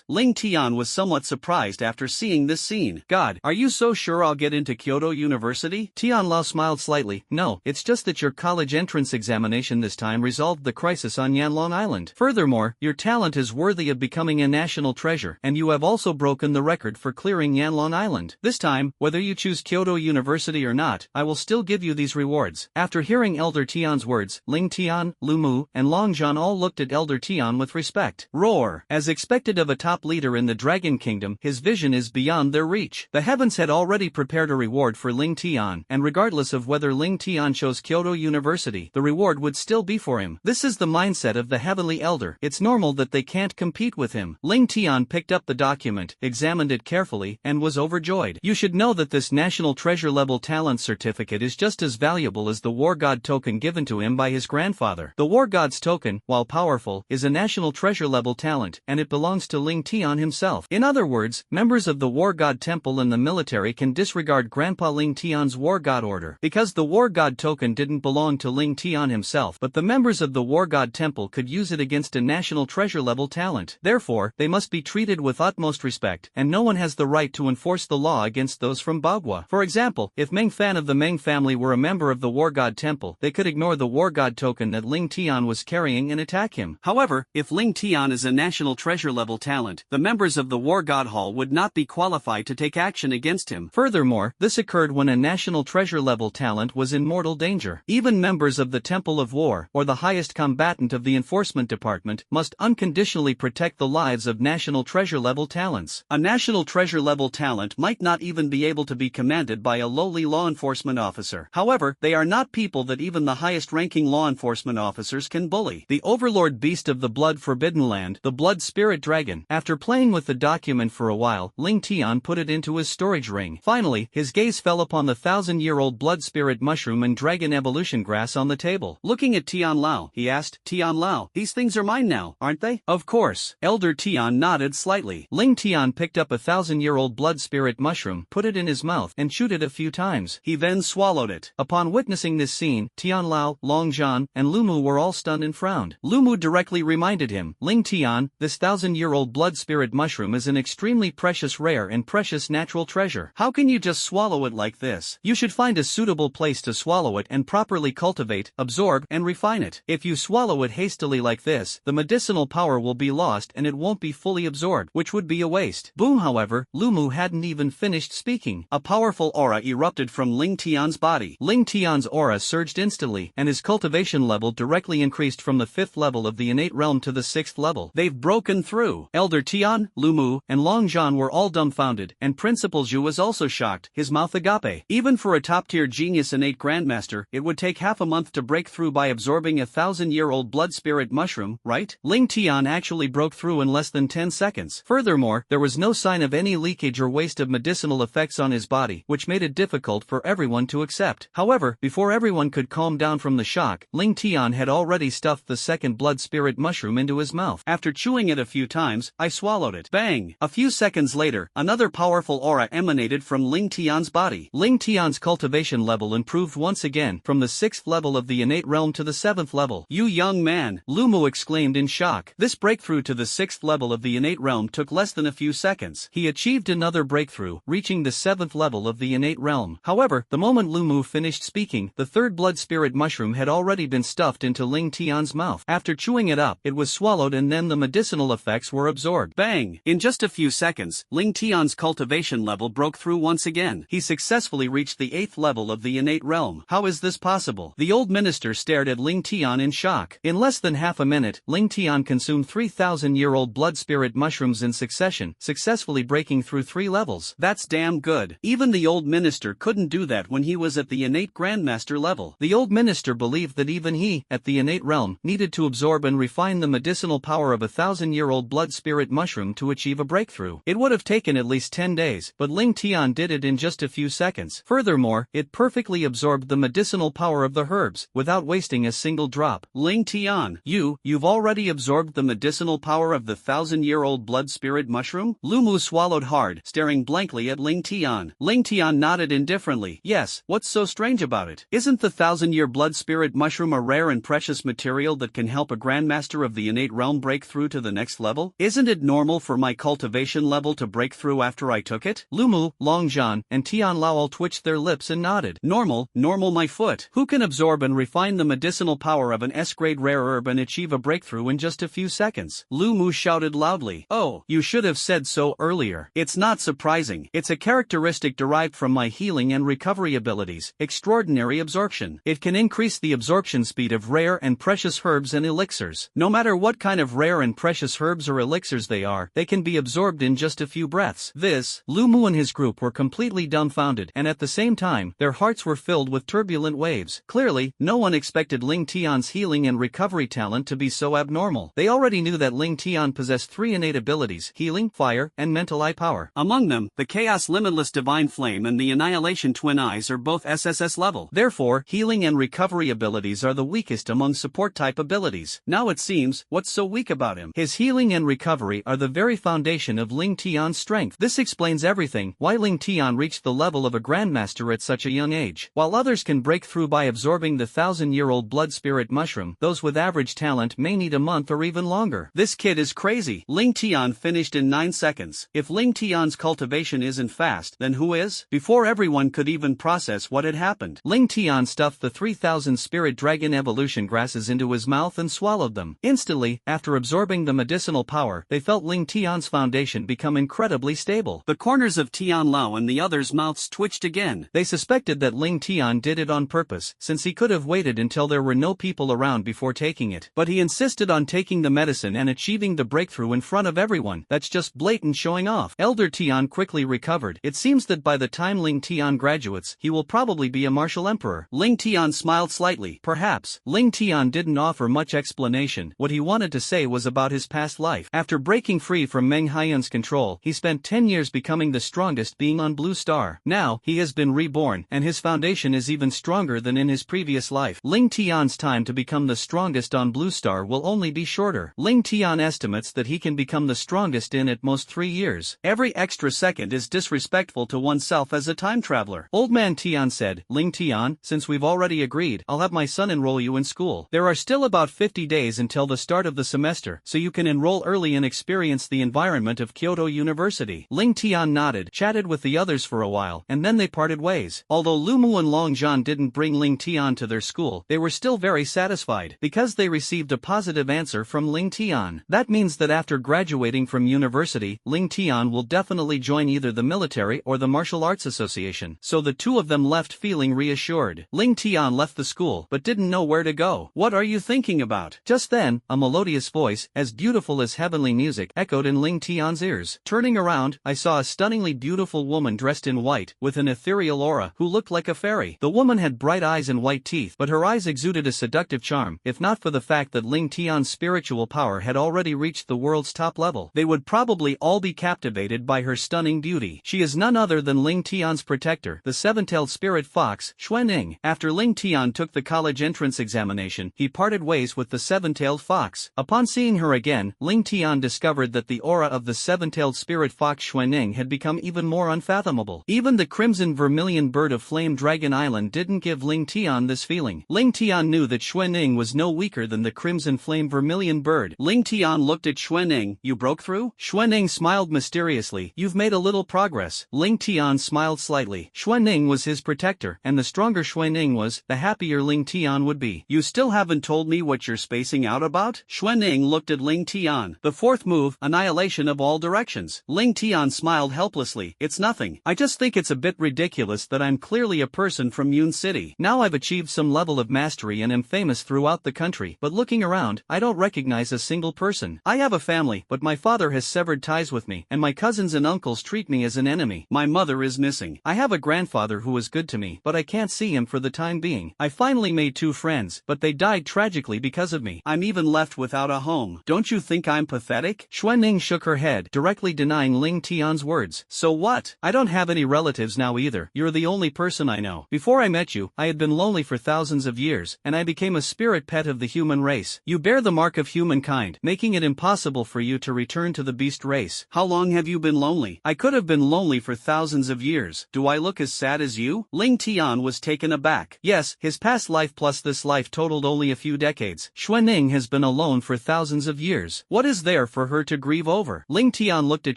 Ling Tian was somewhat surprised after seeing this scene. God, are you so sure I'll get into Kyoto University? Tian Lao smiled slightly. No, it's just that your college entrance examination this time resolved the crisis on Yanlong Island. Furthermore, your talent is worthy of becoming a national treasure, and you have also broken the record for clearing Yanlong Island. This time, whether you choose Kyoto University or not, I will still give you these rewards. After hearing Elder Tian's words, Ling Tian, Lu Mu, and Long Zhan all looked at Elder Tian with respect. Roar! As expected of a top leader in the Dragon Kingdom, his vision is beyond their reach. The heavens had already prepared a reward for Ling Tian, and regardless of whether Ling Tian chose Kyoto University, the reward would still be for him. This is the mindset of the Heavenly Elder. It's normal that they can't compete with him. Ling Tian picked up the document, examined it carefully, and was overjoyed. You should know that this National Treasure Level Talent Certificate is just as valuable as the War God token given to him by his grandfather. The War God's token, while powerful, is a National Treasure Level talent, and it belongs to Ling Tian himself. In other words, members of the War God Temple and the military can disregard Grandpa Ling Tian's War God order, because the War God token didn't belong to Ling Tian himself, but the members of the War God Temple could use it against a National Treasure Level talent. Therefore, they must be treated with utmost respect, and no one has the right to enforce the law against those from Bagua. For example, if Meng Fan of the Meng family were a member of the War God Temple, they could ignore the War God token that Ling Tian was carrying and attack him. However, if Ling Tian is a National Treasure Level talent, the members of the War God Hall would not be qualified to take action against him. Furthermore, this occurred when a National Treasure Level talent was in mortal danger. Even members of the Temple of War, or the highest combatant of the Enforcement Department, must unconditionally protect the lives of National Treasure Level talents. A National Treasure Level talent might not even be able to be commanded by a lowly law enforcement officer. However, they are not people that even the highest-ranking law enforcement officers can bully. The Overlord Beast of the Blood Forbidden Land, the Blood Spirit Dragon. After playing with the document for a while, Ling Tian put it into his storage ring. Finally, his gaze fell upon the 1,000-year-old Blood Spirit Mushroom and Dragon Evolution Grass on the table. Looking at Tian Lao, he asked, Tian Lao, these things are mine now, aren't they? Of course.
course. Elder Tian nodded slightly. Ling Tian picked up a 1,000-year-old blood spirit mushroom, put it in his mouth, and chewed it a few times. He then swallowed it. Upon witnessing this scene, Tian Lao, Long Zhan, and Lumu were all stunned and frowned. Lumu directly reminded him, Ling Tian, this 1,000-year-old blood spirit mushroom is an extremely precious rare and precious natural treasure. How can you just swallow it like this? You should find a suitable place to swallow it and properly cultivate, absorb, and refine it. If you swallow it hastily like this, the medicinal power will be lost and it won't be fully absorbed, which would be a waste. Boom. However, Lumu hadn't even finished speaking. A powerful aura erupted from Ling Tian's body. Ling Tian's aura surged instantly, and his cultivation level directly increased from the 5th level of the innate realm to the 6th level. They've broken through. Elder Tian, Lumu, and Long Zhan were all dumbfounded, and Principal Zhu was also shocked, his mouth agape. Even for a top-tier genius innate grandmaster, it would take half a month to break through by absorbing a 1,000-year-old blood spirit mushroom, right? Ling Tian actually broke through in less than 10 seconds. Furthermore, there was no sign of any leakage or waste of medicinal effects on his body, which made it difficult for everyone to accept. However, before everyone could calm down from the shock, Ling Tian had already stuffed the second blood spirit mushroom into his mouth. After chewing it a few times, I swallowed it. Bang! A few seconds later, another powerful aura emanated from Ling Tian's body. Ling Tian's cultivation level improved once again from the 6th level of the innate realm to the 7th level. You young man! Lumu exclaimed in shock. This breakthrough to the 6th level of the innate realm took less than a few seconds. He achieved another breakthrough, reaching the 7th level of the innate realm. However, the moment Lumu finished speaking, the third blood spirit mushroom had already been stuffed into Ling Tian's mouth. After chewing it up, it was swallowed and then the medicinal effects were absorbed. Bang! In just a few seconds, Ling Tian's cultivation level broke through once again. He successfully reached the 8th level of the innate realm. How is this possible? The old minister stared at Ling Tian in shock. In less than half a minute, Ling Tian consumed 3,000-year-old blood spirit mushrooms in succession, successfully breaking through 3 levels. That's damn good. Even the old minister couldn't do that when he was at the innate grandmaster level. The old minister believed that even he, at the innate realm, needed to absorb and refine the medicinal power of a 1,000-year-old blood spirit mushroom to achieve a breakthrough. It would have taken at least 10 days, but Ling Tian did it in just a few seconds. Furthermore, it perfectly absorbed the medicinal power of the herbs, without wasting a single drop. Ling Tian, you've already absorbed the medicinal power of the 1,000-year-old blood spirit mushroom? Lumu swallowed hard, staring blankly at Ling Tian. Ling Tian nodded indifferently. Yes, what's so strange about it? Isn't the 1,000-year blood spirit mushroom a rare and precious material that can help a grandmaster of the innate realm break through to the next level? Isn't it normal for my cultivation level to break through after I took it? Lumu, Long Zhan, and Tian Lao all twitched their lips and nodded. Normal my foot. Who can absorb and refine the medicinal power of an S-grade rare herb and achieve a breakthrough in just a few seconds? Lumu shouted loudly. Oh, you should have said so earlier. It's not surprising. It's a characteristic derived from my healing and recovery abilities, extraordinary absorption. It can increase the absorption speed of rare and precious herbs and elixirs. No matter what kind of rare and precious herbs or elixirs they are, they can be absorbed in just a few breaths. Lumu and his group were completely dumbfounded, and at the same time, their hearts were filled with turbulent waves. Clearly, no one expected Ling Tian's healing and recovery talent to be so abnormal. They already knew that Ling Tian possessed 3 innate abilities: healing, fire, and mental eye power. Among them, the Chaos Limitless Divine Flame and the Annihilation Twin Eyes are both SSS level. Therefore, healing and recovery abilities are the weakest among support-type abilities. Now it seems, what's so weak about him? His healing and recovery are the very foundation of Ling Tian's strength. This explains everything, why Ling Tian reached the level of a grandmaster at such a young age. While others can break through by absorbing the 1,000-year-old blood spirit mushroom, those with average talent may need a month or even longer. This kid is crazy. Ling Tian finished in 9 seconds. If Ling Tian's cultivation isn't fast, then who is? Before everyone could even process what had happened, Ling Tian stuffed the 3,000 spirit dragon evolution grasses into his mouth and swallowed them. Instantly, after absorbing the medicinal power, they felt Ling Tian's foundation become incredibly stable. The corners of Tian Lao and the others' mouths twitched again. They suspected that Ling Tian did it on purpose, since he could have waited until there were no people around before taking it. But he insisted on taking the medicine and achieving the breakthrough in front of everyone. That's just blatant showing off. Elder Tian quickly recovered. It seems that by the time Ling Tian graduates, he will probably be a martial emperor. Ling Tian smiled slightly. Perhaps. Ling Tian didn't offer much explanation. What he wanted to say was about his past life. After breaking free from Meng Haiyun's control, he spent 10 years becoming the strongest being on Blue Star. Now, he has been reborn, and his foundation is even stronger than in his previous life. Ling Tian's time to become the strongest on Blue Star will only be shorter. Ling Tian Tian estimates that he can become the strongest in at most 3 years. Every extra second is disrespectful to oneself as a time traveler. Old Man Tian said, Ling Tian, since we've already agreed, I'll have my son enroll you in school. There are still about 50 days until the start of the semester, so you can enroll early and experience the environment of Kyoto University. Ling Tian nodded, chatted with the others for a while, and then they parted ways. Although Lu Mu and Long Zhan didn't bring Ling Tian to their school, they were still very satisfied, because they received a positive answer from Ling Tian. That means that after graduating from university, Ling Tian will definitely join either the military or the martial arts association, so the two of them left feeling reassured. Ling Tian left the school, but didn't know where to go. What are you thinking about? Just then, a melodious voice, as beautiful as heavenly music, echoed in Ling Tian's ears. Turning around, I saw a stunningly beautiful woman dressed in white, with an ethereal aura, who looked like a fairy. The woman had bright eyes and white teeth, but her eyes exuded a seductive charm. If not for the fact that Ling Tian's spiritual power had already reached the world's top level, they would probably all be captivated by her stunning beauty. She is none other than Ling Tian's protector, the seven-tailed spirit fox, Xuanning. After Ling Tian took the college entrance examination, he parted ways with the seven-tailed fox. Upon seeing her again, Ling Tian discovered that the aura of the seven-tailed spirit fox Xuanning had become even more unfathomable. Even the crimson vermilion bird of Flame Dragon Island didn't give Ling Tian this feeling. Ling Tian knew that Xuanning was no weaker than the crimson flame vermilion bird. Ling Tian looked at Xuanning. You broke through? Xuanning smiled mysteriously. You've made a little progress. Ling Tian smiled slightly. Xuanning was his protector, and the stronger Xuanning was, the happier Ling Tian would be. You still haven't told me what you're spacing out about? Xuanning looked at Ling Tian. The fourth move, annihilation of all directions. Ling Tian smiled helplessly. It's nothing. I just think it's a bit ridiculous that I'm clearly a person from Yun City. Now I've achieved some level of mastery and am famous throughout the country, but looking around, I don't recognize a single person. I have a family, but my father has severed ties with me, and my cousins and uncles treat me as an enemy. My mother is missing. I have a grandfather who was good to me, but I can't see him for the time being. I finally made 2 friends, but they died tragically because of me. I'm even left without a home. Don't you think I'm pathetic? Xuanning shook her head, directly denying Ling Tian's words. So what? I don't have any relatives now either. You're the only person I know. Before I met you, I had been lonely for thousands of years, and I became a spirit pet of the human race. You bear the mark of humankind, making it impossible for you to return to the beast race. How long have you been lonely? I could have been lonely for thousands of years. Do I look as sad as you? Ling Tian was taken aback. Yes, his past life plus this life totaled only a few decades. Xuanning has been alone for thousands of years. What is there for her to grieve over? Ling Tian looked at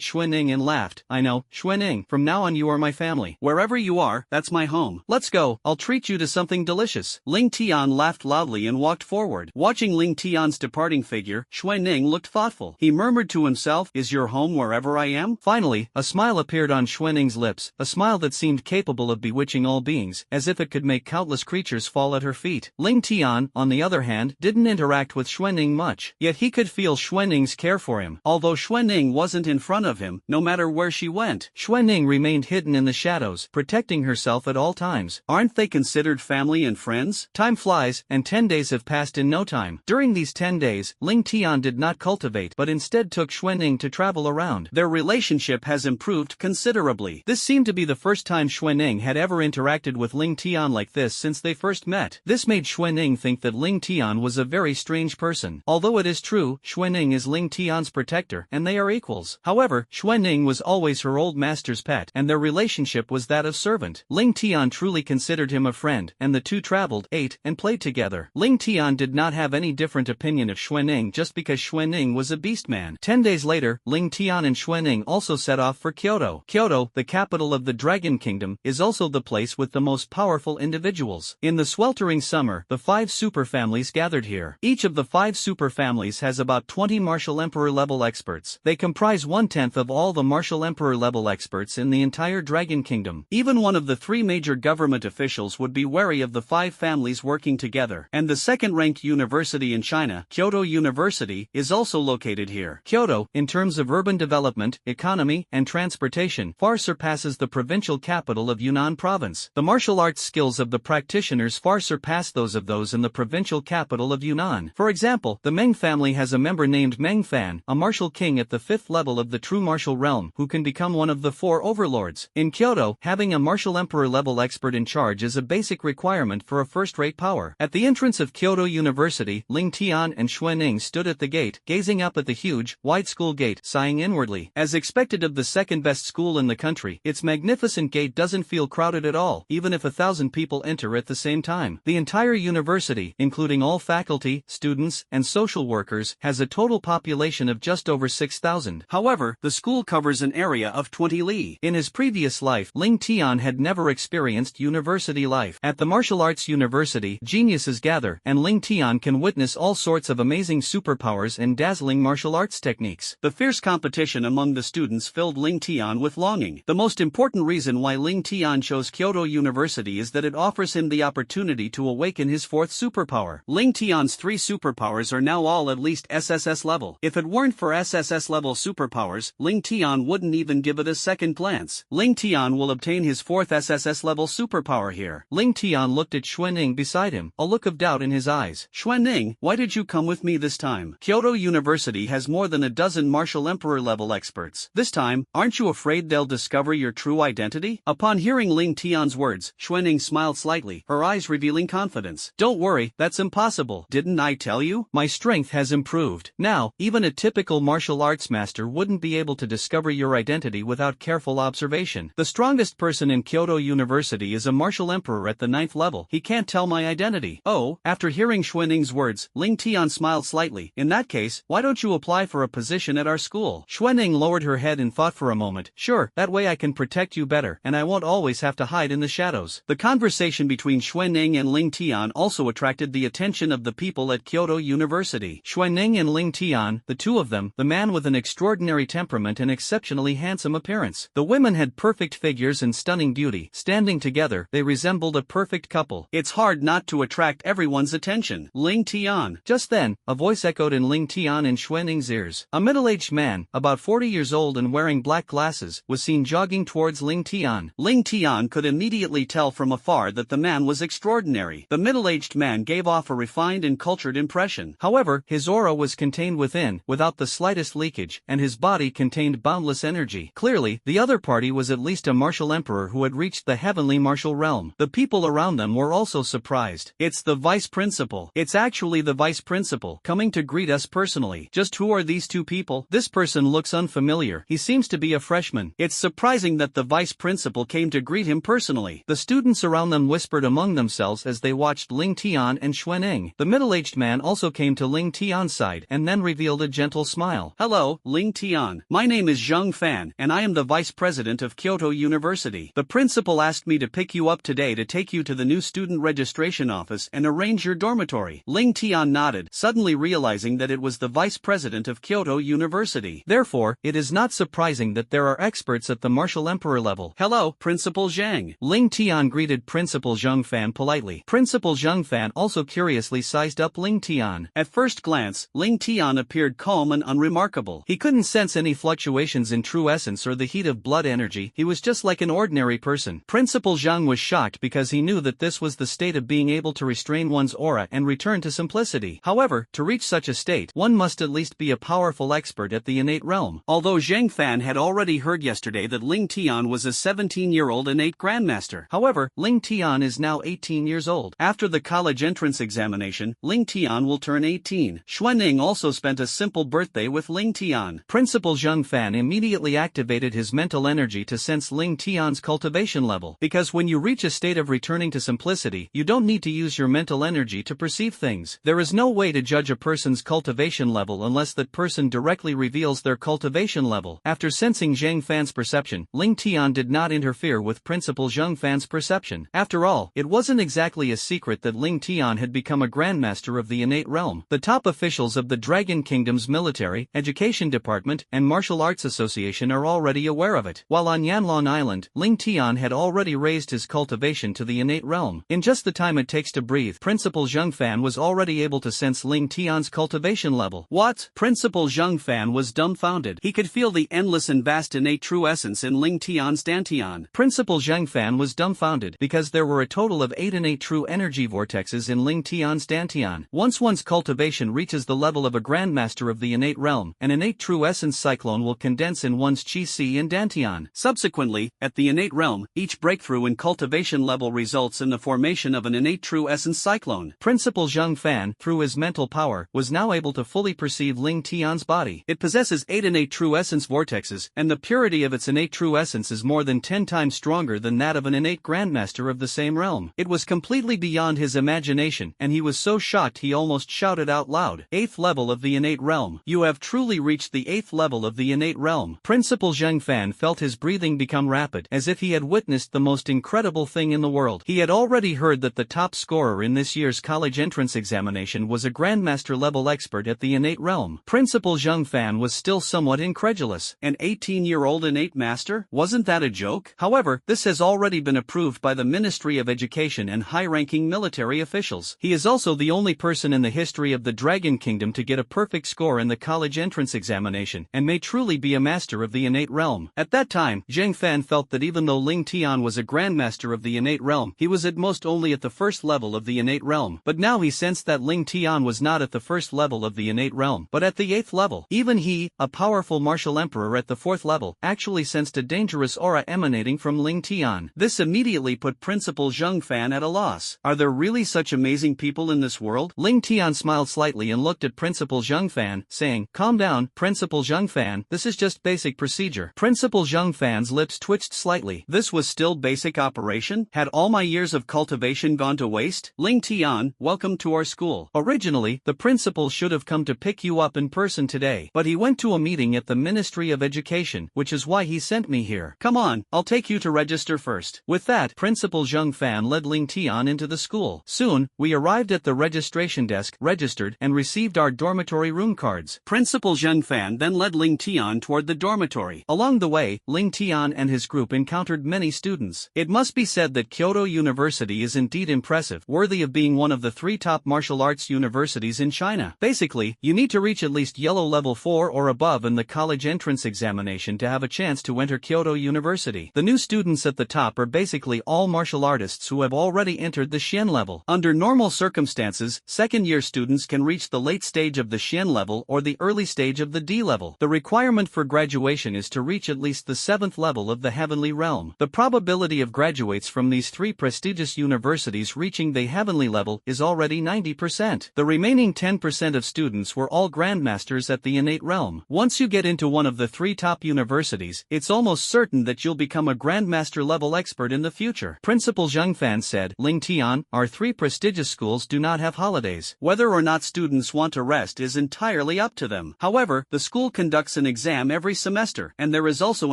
Xuanning and laughed. I know, Xuanning, from now on you are my family. Wherever you are, that's my home. Let's go, I'll treat you to something delicious. Ling Tian laughed loudly and walked forward. Watching Ling Tian's departing figure, Xuanning looked thoughtful. He murmured to himself, is your home wherever I am? Finally, a smile appeared on Xuanning's lips, a smile that seemed capable of bewitching all beings, as if it could make countless creatures fall at her feet. Ling Tian, on the other hand, didn't interact with Xuanning much, yet he could feel Xuanning's care for him. Although Xuanning wasn't in front of him, no matter where she went, Xuanning remained hidden in the shadows, protecting herself at all times. Aren't they considered family and friends? Time flies, and 10 days have passed in no time. During these 10 days, Ling Tian did not cultivate but instead took Xuanning to travel around. Their relationship has improved considerably. This seemed to be the first time Xuanning had ever interacted with Ling Tian like this since they first met. This made Xuanning think that Ling Tian was a very strange person. Although it is true, Xuanning is Ling Tian's protector, and they are equals. However, Xuanning was always her old master's pet, and their relationship was that of servant. Ling Tian truly considered him a friend, and the two traveled, ate, and played together. Ling Tian did not have any different opinion of Xuanning just because Xuanning was a beast man. 10 days later, Ling Tian and Xuanning also set off for Kyoto. Kyoto, the capital of the Dragon Kingdom, is also the place with the most powerful individuals. In the sweltering summer, the 5 super families gathered here. Each of the 5 super families has about 20 martial emperor level experts. They comprise 1/10 of all the martial emperor level experts in the entire Dragon Kingdom. Even one of the 3 major government officials would be wary of the 5 families working together. And the second-ranked university in China, Kyoto University, is also located here. Kyoto, in terms of urban development, economy, and transportation, far surpasses the provincial capital of Yunnan province. The martial arts skills of the practitioners far surpass those in the provincial capital of Yunnan. For example, the Meng family has a member named Meng Fan, a martial king at the 5th level of the true martial realm, who can become one of the 4 overlords. In Kyoto, having a martial emperor level expert in charge is a basic requirement for a first-rate power. At the entrance of Kyoto University, Ling Tian and Xuanning stood at the
gate, gazing up at the huge, wide school gate, sighing inwardly. As expected of the second-best school in the country, its magnificent gate doesn't feel crowded at all, even if 1,000 people enter at the same time. The entire university, including all faculty, students, and social workers, has a total population of just over 6,000.
However, the school covers an area of 20 li.
In his previous life, Ling Tian had never experienced university life. At the martial arts university, geniuses gather, and Ling Tian can witness all sorts of amazing superpowers and dazzling martial arts techniques.
The fierce competition among the students filled Ling Tian with longing. The most important reason why Ling Tian chose Kyoto University is that it offers him the opportunity to awaken his fourth superpower. Ling Tian's 3 superpowers are now all at least SSS level. If it weren't for SSS level superpowers, Ling Tian wouldn't even give it a second glance. Ling Tian will obtain his 4th SSS level superpower here.
Ling Tian looked at Xuanning beside him, a look of doubt in his eyes.
Xuanning, why did you come with me this time? Kyoto University has more than a dozen martial emperor level experts. This time, aren't you afraid they'll discover your true identity? Upon hearing Ling Tian's words, Xuanning smiled slightly, her eyes revealing confidence. Don't worry, that's impossible. Didn't I tell you?
My strength has improved. Now, even a typical martial arts master wouldn't be able to discover your identity without careful observation. The strongest person in Kyoto University is a martial emperor at the 9th level. He can't tell my identity.
Oh, after hearing Xuanning's words, Ling Tian smiled slightly. In that case, why don't you apply for a position at our school?
Xuanning lowered her head in thought for a moment. Sure, that way I can protect you better, and I won't always have to hide in the shadows.
The conversation between Xuanning and Ling Tian also attracted the attention of the people at Kyoto University.
Xuanning and Ling Tian, the two of them, the man with an extraordinary temperament and exceptionally handsome appearance. The women had perfect figures and stunning beauty. Standing together, they resembled a perfect couple.
It's hard not to attract everyone's attention. Ling Tian.
Just then, a voice echoed in Ling Tian and Xuanning's ears. A middle-aged man, about 40 years old and wearing black glasses, was seen jogging towards Ling Tian.
Ling Tian could immediately tell from afar that the man was extraordinary. The middle-aged man gave off a refined and cultured impression.
However, his aura was contained within, without the slightest leakage, and his body contained boundless energy. Clearly, the other party was at least a martial emperor who had reached the heavenly martial realm. The people around them were also surprised.
It's the vice principal. It's actually the vice principal, coming to greet us personally. Just who are these two people?
This person looks unfamiliar. He seems to be a freshman.
It's surprising that the vice principal came to greet him personally.
The students around them whispered among themselves as they watched Ling Tian and Xuanning. The middle-aged man also came to Ling Tian's side and then revealed a gentle smile.
Hello, Ling Tian. My name is Zheng Fan, and I am the vice president of Kyoto University. The principal asked me to pick you up today to take you to the new student registration office and arrange your dormitory. Ling Tian nodded, suddenly realizing that it was the vice president of Kyoto University.
Therefore, it is not surprising that there are experts at the martial emperor level.
Hello, Principal Zhang.
Ling Tian greeted Principal Zheng Fan politely. Principal Zheng Fan also curiously sized up Ling Tian.
At first glance, Ling Tian appeared calm and unremarkable.
He couldn't sense any fluctuations in true essence or the heat of blood energy. He was just like an ordinary person. Principal Zhang was shocked because he knew that this was the state of being able to restrain one's aura and return to simplicity. However, to reach such a state, one must at least be a powerful expert at the innate realm.
Although Zheng Fan had already heard yesterday that Ling Tian was a 17-year-old innate grandmaster.
However, Ling Tian is now 18 years old.
After the college entrance examination, Ling Tian will turn 18. Xuanning also spent a simple birthday with Ling Tian.
Principal Zheng Fan immediately activated his mental energy to sense Ling Tian's cultivation level. Because when you reach a state of returning to simplicity, you don't need to use your mental energy to perceive things. There is no way to judge a person's cultivation level unless that person directly reveals their cultivation level. After sensing Zheng Fan's perception, Ling Tian did not interfere with Principal Zheng Fan's perception. After all, it wasn't exactly a secret that Ling Tian had become a grandmaster of the innate realm. The top officials of the Dragon Kingdom's military, education department, and martial arts association are already aware of it. While on Yanlong Island, Ling Tian had already raised his cultivation to the innate realm. In just the time it takes to breathe, Principal Zheng Fan was already able to sense Ling Tian's cultivation level.
What? Principal Zheng Fan was dumbfounded. He could feel the endless and vast innate true essence in Ling Tian's dantian.
Principal Zheng Fan was dumbfounded because there were a total of 8 innate true energy vortexes in Ling Tian's dantian. Once one's cultivation reaches the level of a grandmaster of the innate realm, an innate true essence cyclone will condense in one's chi-si and dantian.
Subsequently, at the innate realm, each breakthrough in cultivation level results in the formation of an innate true essence cyclone.
Principal Zheng Fan, through his mental power, was now able to fully perceive Ling Tian's body. It possesses 8 innate true essence vortexes, and the purity of its innate true essence is more than 10 times stronger than that of an innate grandmaster of the same realm. It was completely beyond his imagination, and he was so shocked he almost shouted out loud. 8th level of the innate realm. You have truly reached the 8th level of the innate realm. Principal Zheng Fan felt his breathing become rapid, as if he had witnessed the most incredible thing in the world. He had already heard that the top scorer in this year's college entrance examination was a grandmaster level expert at the innate realm. Principal Zheng Fan was still somewhat incredulous. An 18-year-old innate master? Wasn't that a joke? However, this has already been approved by the Ministry of Education and high-ranking military officials. He is also the only person in the history of the Dragon Kingdom to get a perfect score in the college entrance examination, and may truly be a master of the innate realm. At that time, Zheng Fan felt that even though Ling Tian was a grandmaster of the innate realm, he was at most only at the first level of the innate realm. But now he sensed that Ling Tian was not at the first level of the innate realm, but at the 8th level. Even he, a powerful martial emperor at the 4th level, actually sensed a dangerous aura emanating from Ling Tian. This immediately put Principal Zheng Fan at a loss. Are there really such amazing people in this world? Ling Tian smiled slightly and looked at Principal Zheng Fan, saying, "Calm down, Principal Zheng Fan, this is just basic procedure." Principal Zheng Fan's lips twitched slightly. This was still basic operation? Had all my years of cultivation gone to waste? Ling Tian, welcome to our school. Originally, the principal should have come to pick you up in person today, but he went to a meeting at the Ministry of Education, which is why he sent me here. Come on, I'll take you to register first. With that, Principal Zheng Fan led Ling Tian into the school. Soon, we arrived at the registration desk, registered, and received our dormitory room cards. Principal Zheng Fan then led Ling Tian toward the dormitory. Along the way, Ling Tian and his group encountered many students. It must be said that Kyoto University is indeed impressive, worthy of being one of the 3 top martial arts universities in China. Basically, you need to reach at least yellow level 4 or above in the college entrance examination to have a chance to enter Kyoto University. The new students at the top are basically all martial artists who have already entered the Xian level. Under normal circumstances, second-year students can reach the late stage of the Xian level or the early stage of the D level. The requirement for graduation is to reach at least the 7th level of the heavenly realm. The probability of graduates from these 3 prestigious universities reaching the heavenly level is already 90%. The remaining 10% of students were all grandmasters at the innate realm. Once you get into one of the 3 top universities, it's almost certain that you'll become a grandmaster level expert in the future. Principal Zheng Fan said, "Ling Tian, our 3 prestigious schools do not have holidays. Whether or not students want to rest is entirely up to them. However, the school conducts an exam every semester, and there is also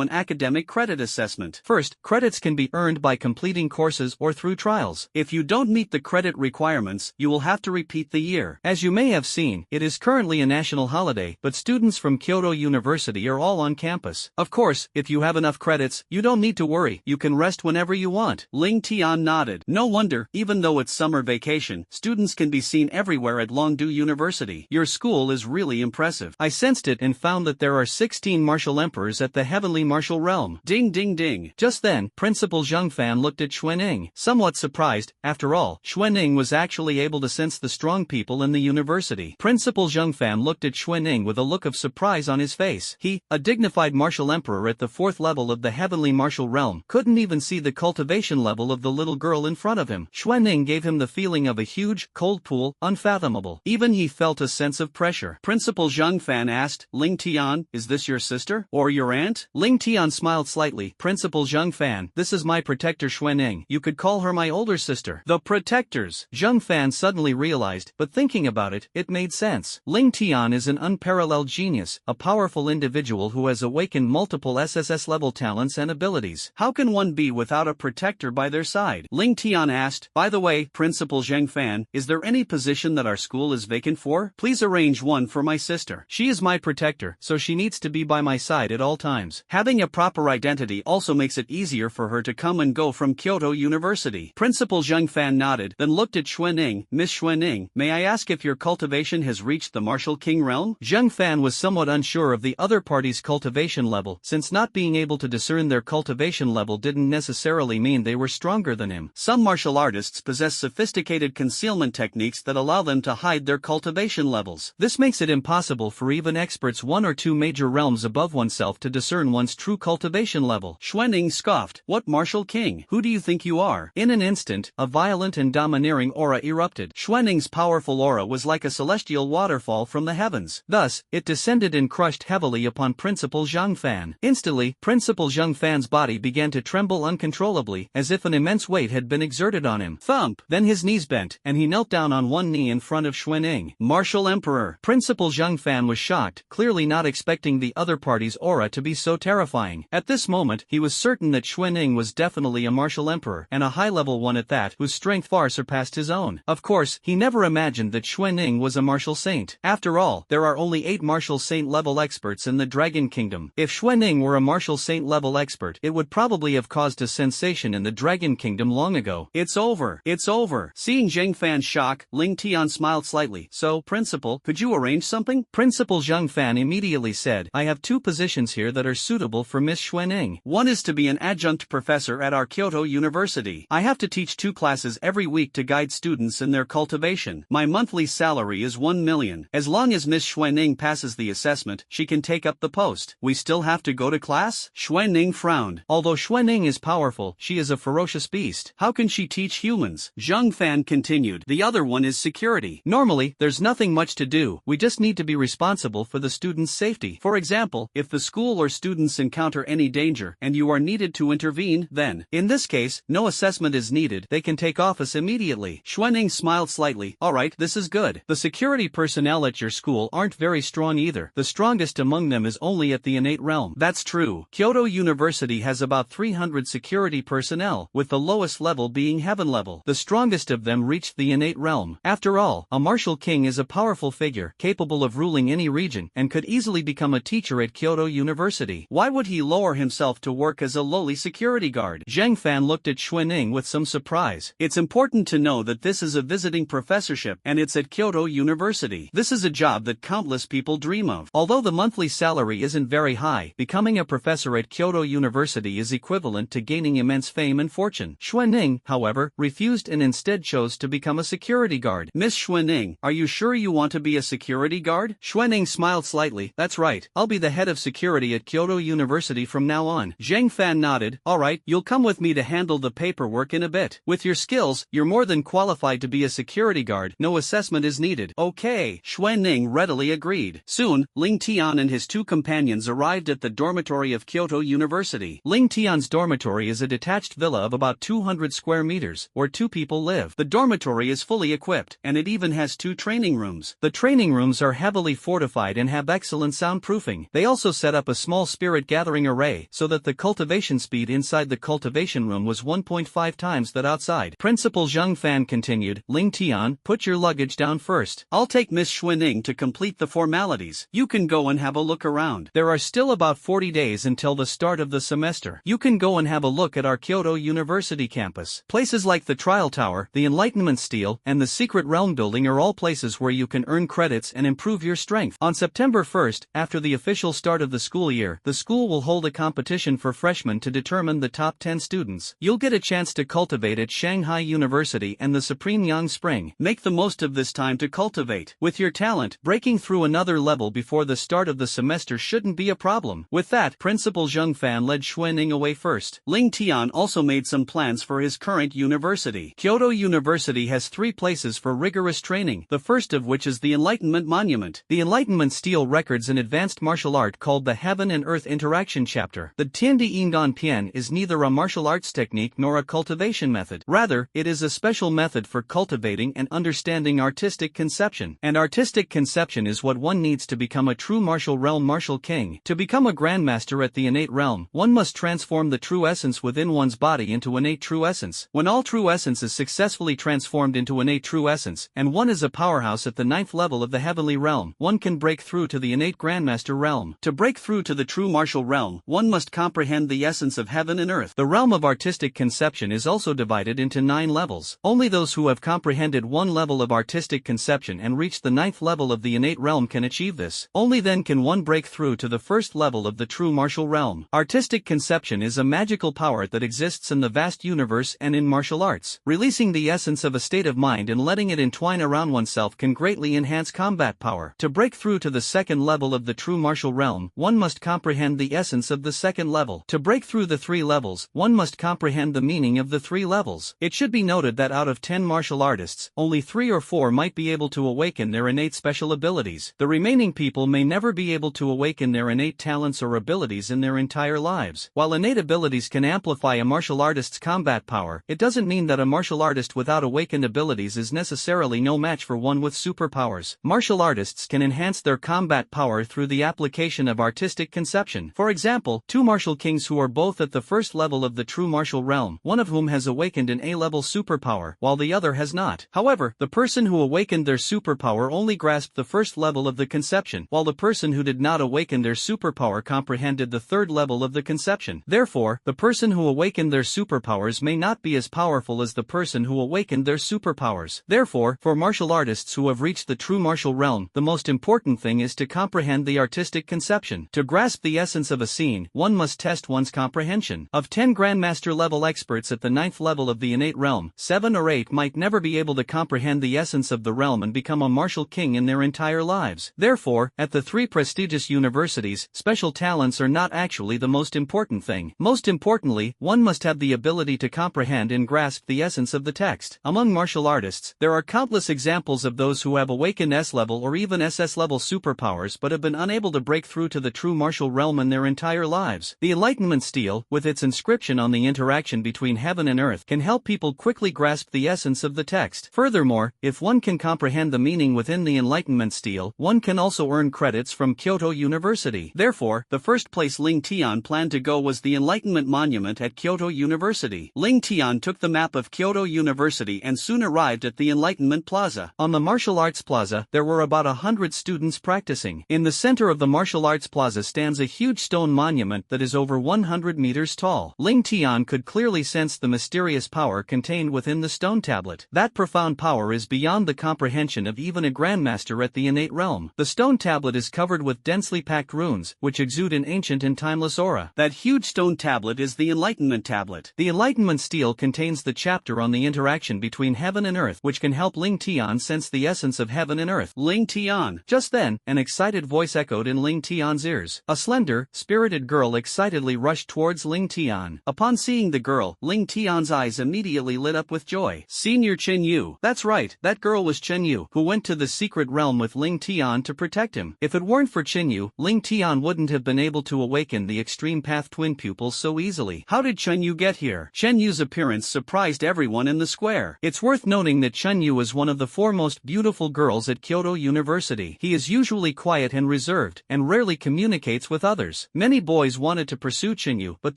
an academic credit assessment. First, credits can be earned by completing courses or through trials. If you don't meet the credit requirements, you will have to repeat the year. As you may have seen, it is currently a national holiday, but students from Kyoto University are all on campus. Of course, if you have enough credits, you don't need to worry, you can rest whenever you want." Ling Tian nodded. No wonder, even though it's summer vacation, students can be seen everywhere at Longdu University. Your school is really impressive. I sensed it and found that there are 16 martial emperors at the heavenly martial realm. Ding ding ding. Just then, Principal Zheng Fan looked at Xuanning, somewhat surprised. After all, Xuanning was actually able to sense the strong people in the university. Principal Zheng Fan looked at Xuanning with a look of surprise on his face. He, a dignified martial emperor at the 4th level of the heavenly martial realm, couldn't even see the cultivation level of the little girl in front of him. Xuanning gave him the feeling of a huge, cold pool, unfathomable. Even he felt a sense of pressure. Principal Zheng Fan asked, "Ling Tian, is this your sister? Or your aunt?" Ling Tian smiled slightly. "Principal Zheng Fan, this is my protector Xuanning. You could call her my older sister." The protectors. Zheng Fan suddenly realized, but thinking about it, it made sense. Ling Tian is an unparalleled genius, a powerful individual who has awakened multiple SSS level talents and abilities. How can one be without a protector by their side? Ling Tian asked, "By the way, Principal Zheng Fan, is there any position that our school is vacant for? Please arrange one for my sister. She is my protector, so she needs to be by my side at all times. Having a proper identity also makes it easier for her to come and go from Kyoto University." Principal Zheng Fan nodded, then looked at Xuanning. "Miss Xuanning, may I ask if your cultivation has reached the Martial King realm?" Zheng Fan was somewhat unsure of the other party's cultivation level, since not being able to discern their cultivation level didn't necessarily mean they were stronger than him. Some martial artists possess sophisticated concealment techniques that allow them to hide their cultivation levels. This makes it impossible for even experts 1 or 2 major realms above oneself to discern one's true cultivation level. Xuanning scoffed, "What Martial King? Who do you think you are?" In an instant, a violent and domineering aura erupted. Xuanning's powerful aura was like a celestial
celestial waterfall from the heavens. Thus, it descended and crushed heavily upon Principal Zhang Fan. Instantly, Principal Zhang Fan's body began to tremble uncontrollably, as if an immense weight had been exerted on him. Thump! Then his knees bent, and he knelt down on one knee in front of Xuanning. Martial Emperor. Principal Zhang Fan was shocked, clearly not expecting the other party's aura to be so terrifying. At this moment, he was certain that Xuanning was definitely a martial emperor, and a high-level one at that, whose strength far surpassed his own. Of course, he never imagined that Xuanning was a martial saint. After all, there are only 8 martial saint-level experts in the Dragon Kingdom. If Xuanning were a martial saint-level expert, it would probably have caused a sensation in the Dragon Kingdom long ago. It's over. It's over. Seeing Zhang Fan's shock, Ling Tian smiled slightly. So, Principal, could you arrange something? Principal Zhang Fan immediately said, I have 2 positions here that are suitable for Miss Xuanning. One is to be an adjunct professor at our Kyoto University. I have to teach 2 classes every week to guide students in their cultivation. My monthly salary is 1 million. As long as Miss Xuanning passes the assessment, she can take up the post. We still have to go to class? Xuanning frowned. Although Xuanning is powerful, she is a ferocious beast. How can she teach humans? Zhang Fan continued. The other one is security. Normally, there's nothing much to do. We just need to be responsible for the students' safety. For example, if the school or students encounter any danger and you are needed to intervene, then, in this case, no assessment is needed. They can take office immediately. Xuanning smiled slightly. Alright, this is good. The security personnel at your school aren't very strong either. The strongest among them is only at the innate realm. That's true. Kyoto University has about 300 security personnel, with the lowest level being heaven level. The strongest of them reached the innate realm. After all, a martial king is a powerful figure, capable of ruling any region, and could easily become a teacher at Kyoto University. Why would he lower himself to work as a lowly security guard? Zhang Fan looked at Xuanning with some surprise. It's important to know that this is a visiting professorship, and it's at Kyoto University. This is a job that countless people dream of. Although the monthly salary isn't very high, becoming a professor at Kyoto University is equivalent to gaining immense fame and fortune. Xuanning, however, refused and instead chose to become a security guard. Miss Xuanning, are you sure you want to be a security guard? Xuanning smiled slightly. That's right. I'll be the head of security at Kyoto University from now on. Zhang Fan nodded. Alright, you'll come with me to handle the paperwork in a bit. With your skills, you're more than qualified to be a security guard. No assessment is needed. Okay. Xuanning readily agreed. Soon, Ling Tian and his 2 companions arrived at the dormitory of Kyoto University. Ling Tian's dormitory is a detached villa of about 200 square meters, where 2 people live. The dormitory is fully equipped, and it even has 2 training rooms. The training rooms are heavily fortified and have excellent soundproofing. They also set up a small spirit gathering array, so that the cultivation speed inside the cultivation room was 1.5 times that outside. Principal Zhang Fan continued, Ling Tian, put your luggage down first. I'll take Miss Xuanning to complete the formalities. You can go and have a look around. There are still about 40 days until the start of the semester. You can go and have a look at our Kyoto University campus. Places like the Trial Tower, the Enlightenment Stele, and the Secret Realm Building are all places where you can earn credits and improve your strength. On September 1st, after the official start of the school year, the school will hold a competition for freshmen to determine the top 10 students. You'll get a chance to cultivate at Shanghai University and the Supreme Yang Spring. Make the most of this time to cultivate. With your talent, breaking through another level before the start of the semester shouldn't be a problem. With that, Principal Zhang Fan led Xuanning away first. Ling Tian also made some plans for his current university. Kyoto University has 3 places for rigorous training, the first of which is the Enlightenment Monument. The Enlightenment Stele records an advanced martial art called the Heaven and Earth Interaction Chapter. The Tiandi Yingan Pian is neither a martial arts technique nor a cultivation method. Rather, it is a special method for cultivating and understanding artistic conception. And artistic conception is what one needs to become a true martial realm martial king. To become a grandmaster at the innate realm, one must transform the true essence within one's body into innate true essence. When all true essence is successfully transformed into innate true essence, and one is a powerhouse at the 9th level of the heavenly realm, one can break through to the innate grandmaster realm. To break through to the true martial realm, one must comprehend the essence of heaven and earth. The realm of artistic conception is also divided into 9 levels. Only those who have comprehended one level of artistic conception and reached the 9th level of the innate realm can achieve this. Only then can one break through to the first level of the true martial realm. Artistic conception is a magical power that exists in the vast universe and in martial arts. Releasing the essence of a state of mind and letting it entwine around oneself can greatly enhance combat power. To break through to the second level of the true martial realm, one must comprehend the essence of the second level. To break through the 3 levels, one must comprehend the meaning of the 3 levels. It should be noted that out of 10 martial artists, only 3 or 4 might be able to awaken
awaken their innate special abilities. The remaining people may never be able to awaken their innate talents or abilities in their entire lives. While innate abilities can amplify a martial artist's combat power, it doesn't mean that a martial artist without awakened abilities is necessarily no match for one with superpowers. Martial artists can enhance their combat power through the application of artistic conception. For example, two martial kings who are both at the first level of the true martial realm, one of whom has awakened an A-level superpower, while the other has not. However, the person who awakened their superpower only grasped the first level of the conception, while the person who did not awaken their superpower comprehended the third level of the conception. Therefore, the person who awakened their superpowers may not be as powerful as the person who awakened their superpowers. Therefore, for martial artists who have reached the true martial realm, the most important thing is to comprehend the artistic conception. To grasp the essence of a scene, one must test one's comprehension. Of 10 Grandmaster level experts at the 9th level of the innate realm, 7 or 8 might never be able to comprehend the essence of the realm and become a martial king in their entire lives. Therefore, at the 3 prestigious universities, special talents are not actually the most important thing. Most importantly, one must have the ability to comprehend and grasp the essence of the text. Among martial artists, there are countless examples of those who have awakened S-level or even SS-level superpowers but have been unable to break through to the true martial realm in their entire lives. The Enlightenment Stele, with its inscription on the interaction between heaven and earth, can help people quickly grasp the essence of the text. Furthermore, if one can comprehend the meaning within the Enlightenment Stele, one can also earn credits from Kyoto University. Therefore, the first place Ling Tian planned to go was the Enlightenment Monument at Kyoto University. Ling Tian took the map of Kyoto University and soon arrived at the Enlightenment Plaza. On the Martial Arts Plaza, there were about 100 students practicing. In the center of the Martial Arts Plaza stands a huge stone monument that is over 100 meters tall. Ling Tian could clearly sense the mysterious power contained within the stone tablet. That profound power is beyond the comprehension of even a grandmaster at the innate realm. The stone tablet is covered with densely packed runes, which exude an ancient and timeless aura. That huge stone tablet is the Enlightenment Tablet. The Enlightenment Stele contains the chapter on the interaction between heaven and earth, which can help Ling Tian sense the essence of heaven and earth. Ling Tian. Just then, an excited voice echoed in Ling Tian's ears. A slender, spirited girl excitedly rushed towards Ling Tian. Upon seeing the girl, Ling Tian's eyes immediately lit up with joy. Senior Chen Yu. That's right, that girl was Chen Yu, who went to the secret realm with Ling Tian to protect him. If it weren't for Chen Yu, Ling Tian wouldn't have been able to awaken the Extreme Path twin pupils so easily. How did Chen Yu get here? Chen Yu's appearance surprised everyone in the square. It's worth noting that Chen Yu is one of the 4 most beautiful girls at Kyoto University. He is usually quiet and reserved, and rarely communicates with others. Many boys wanted to pursue Chen Yu, but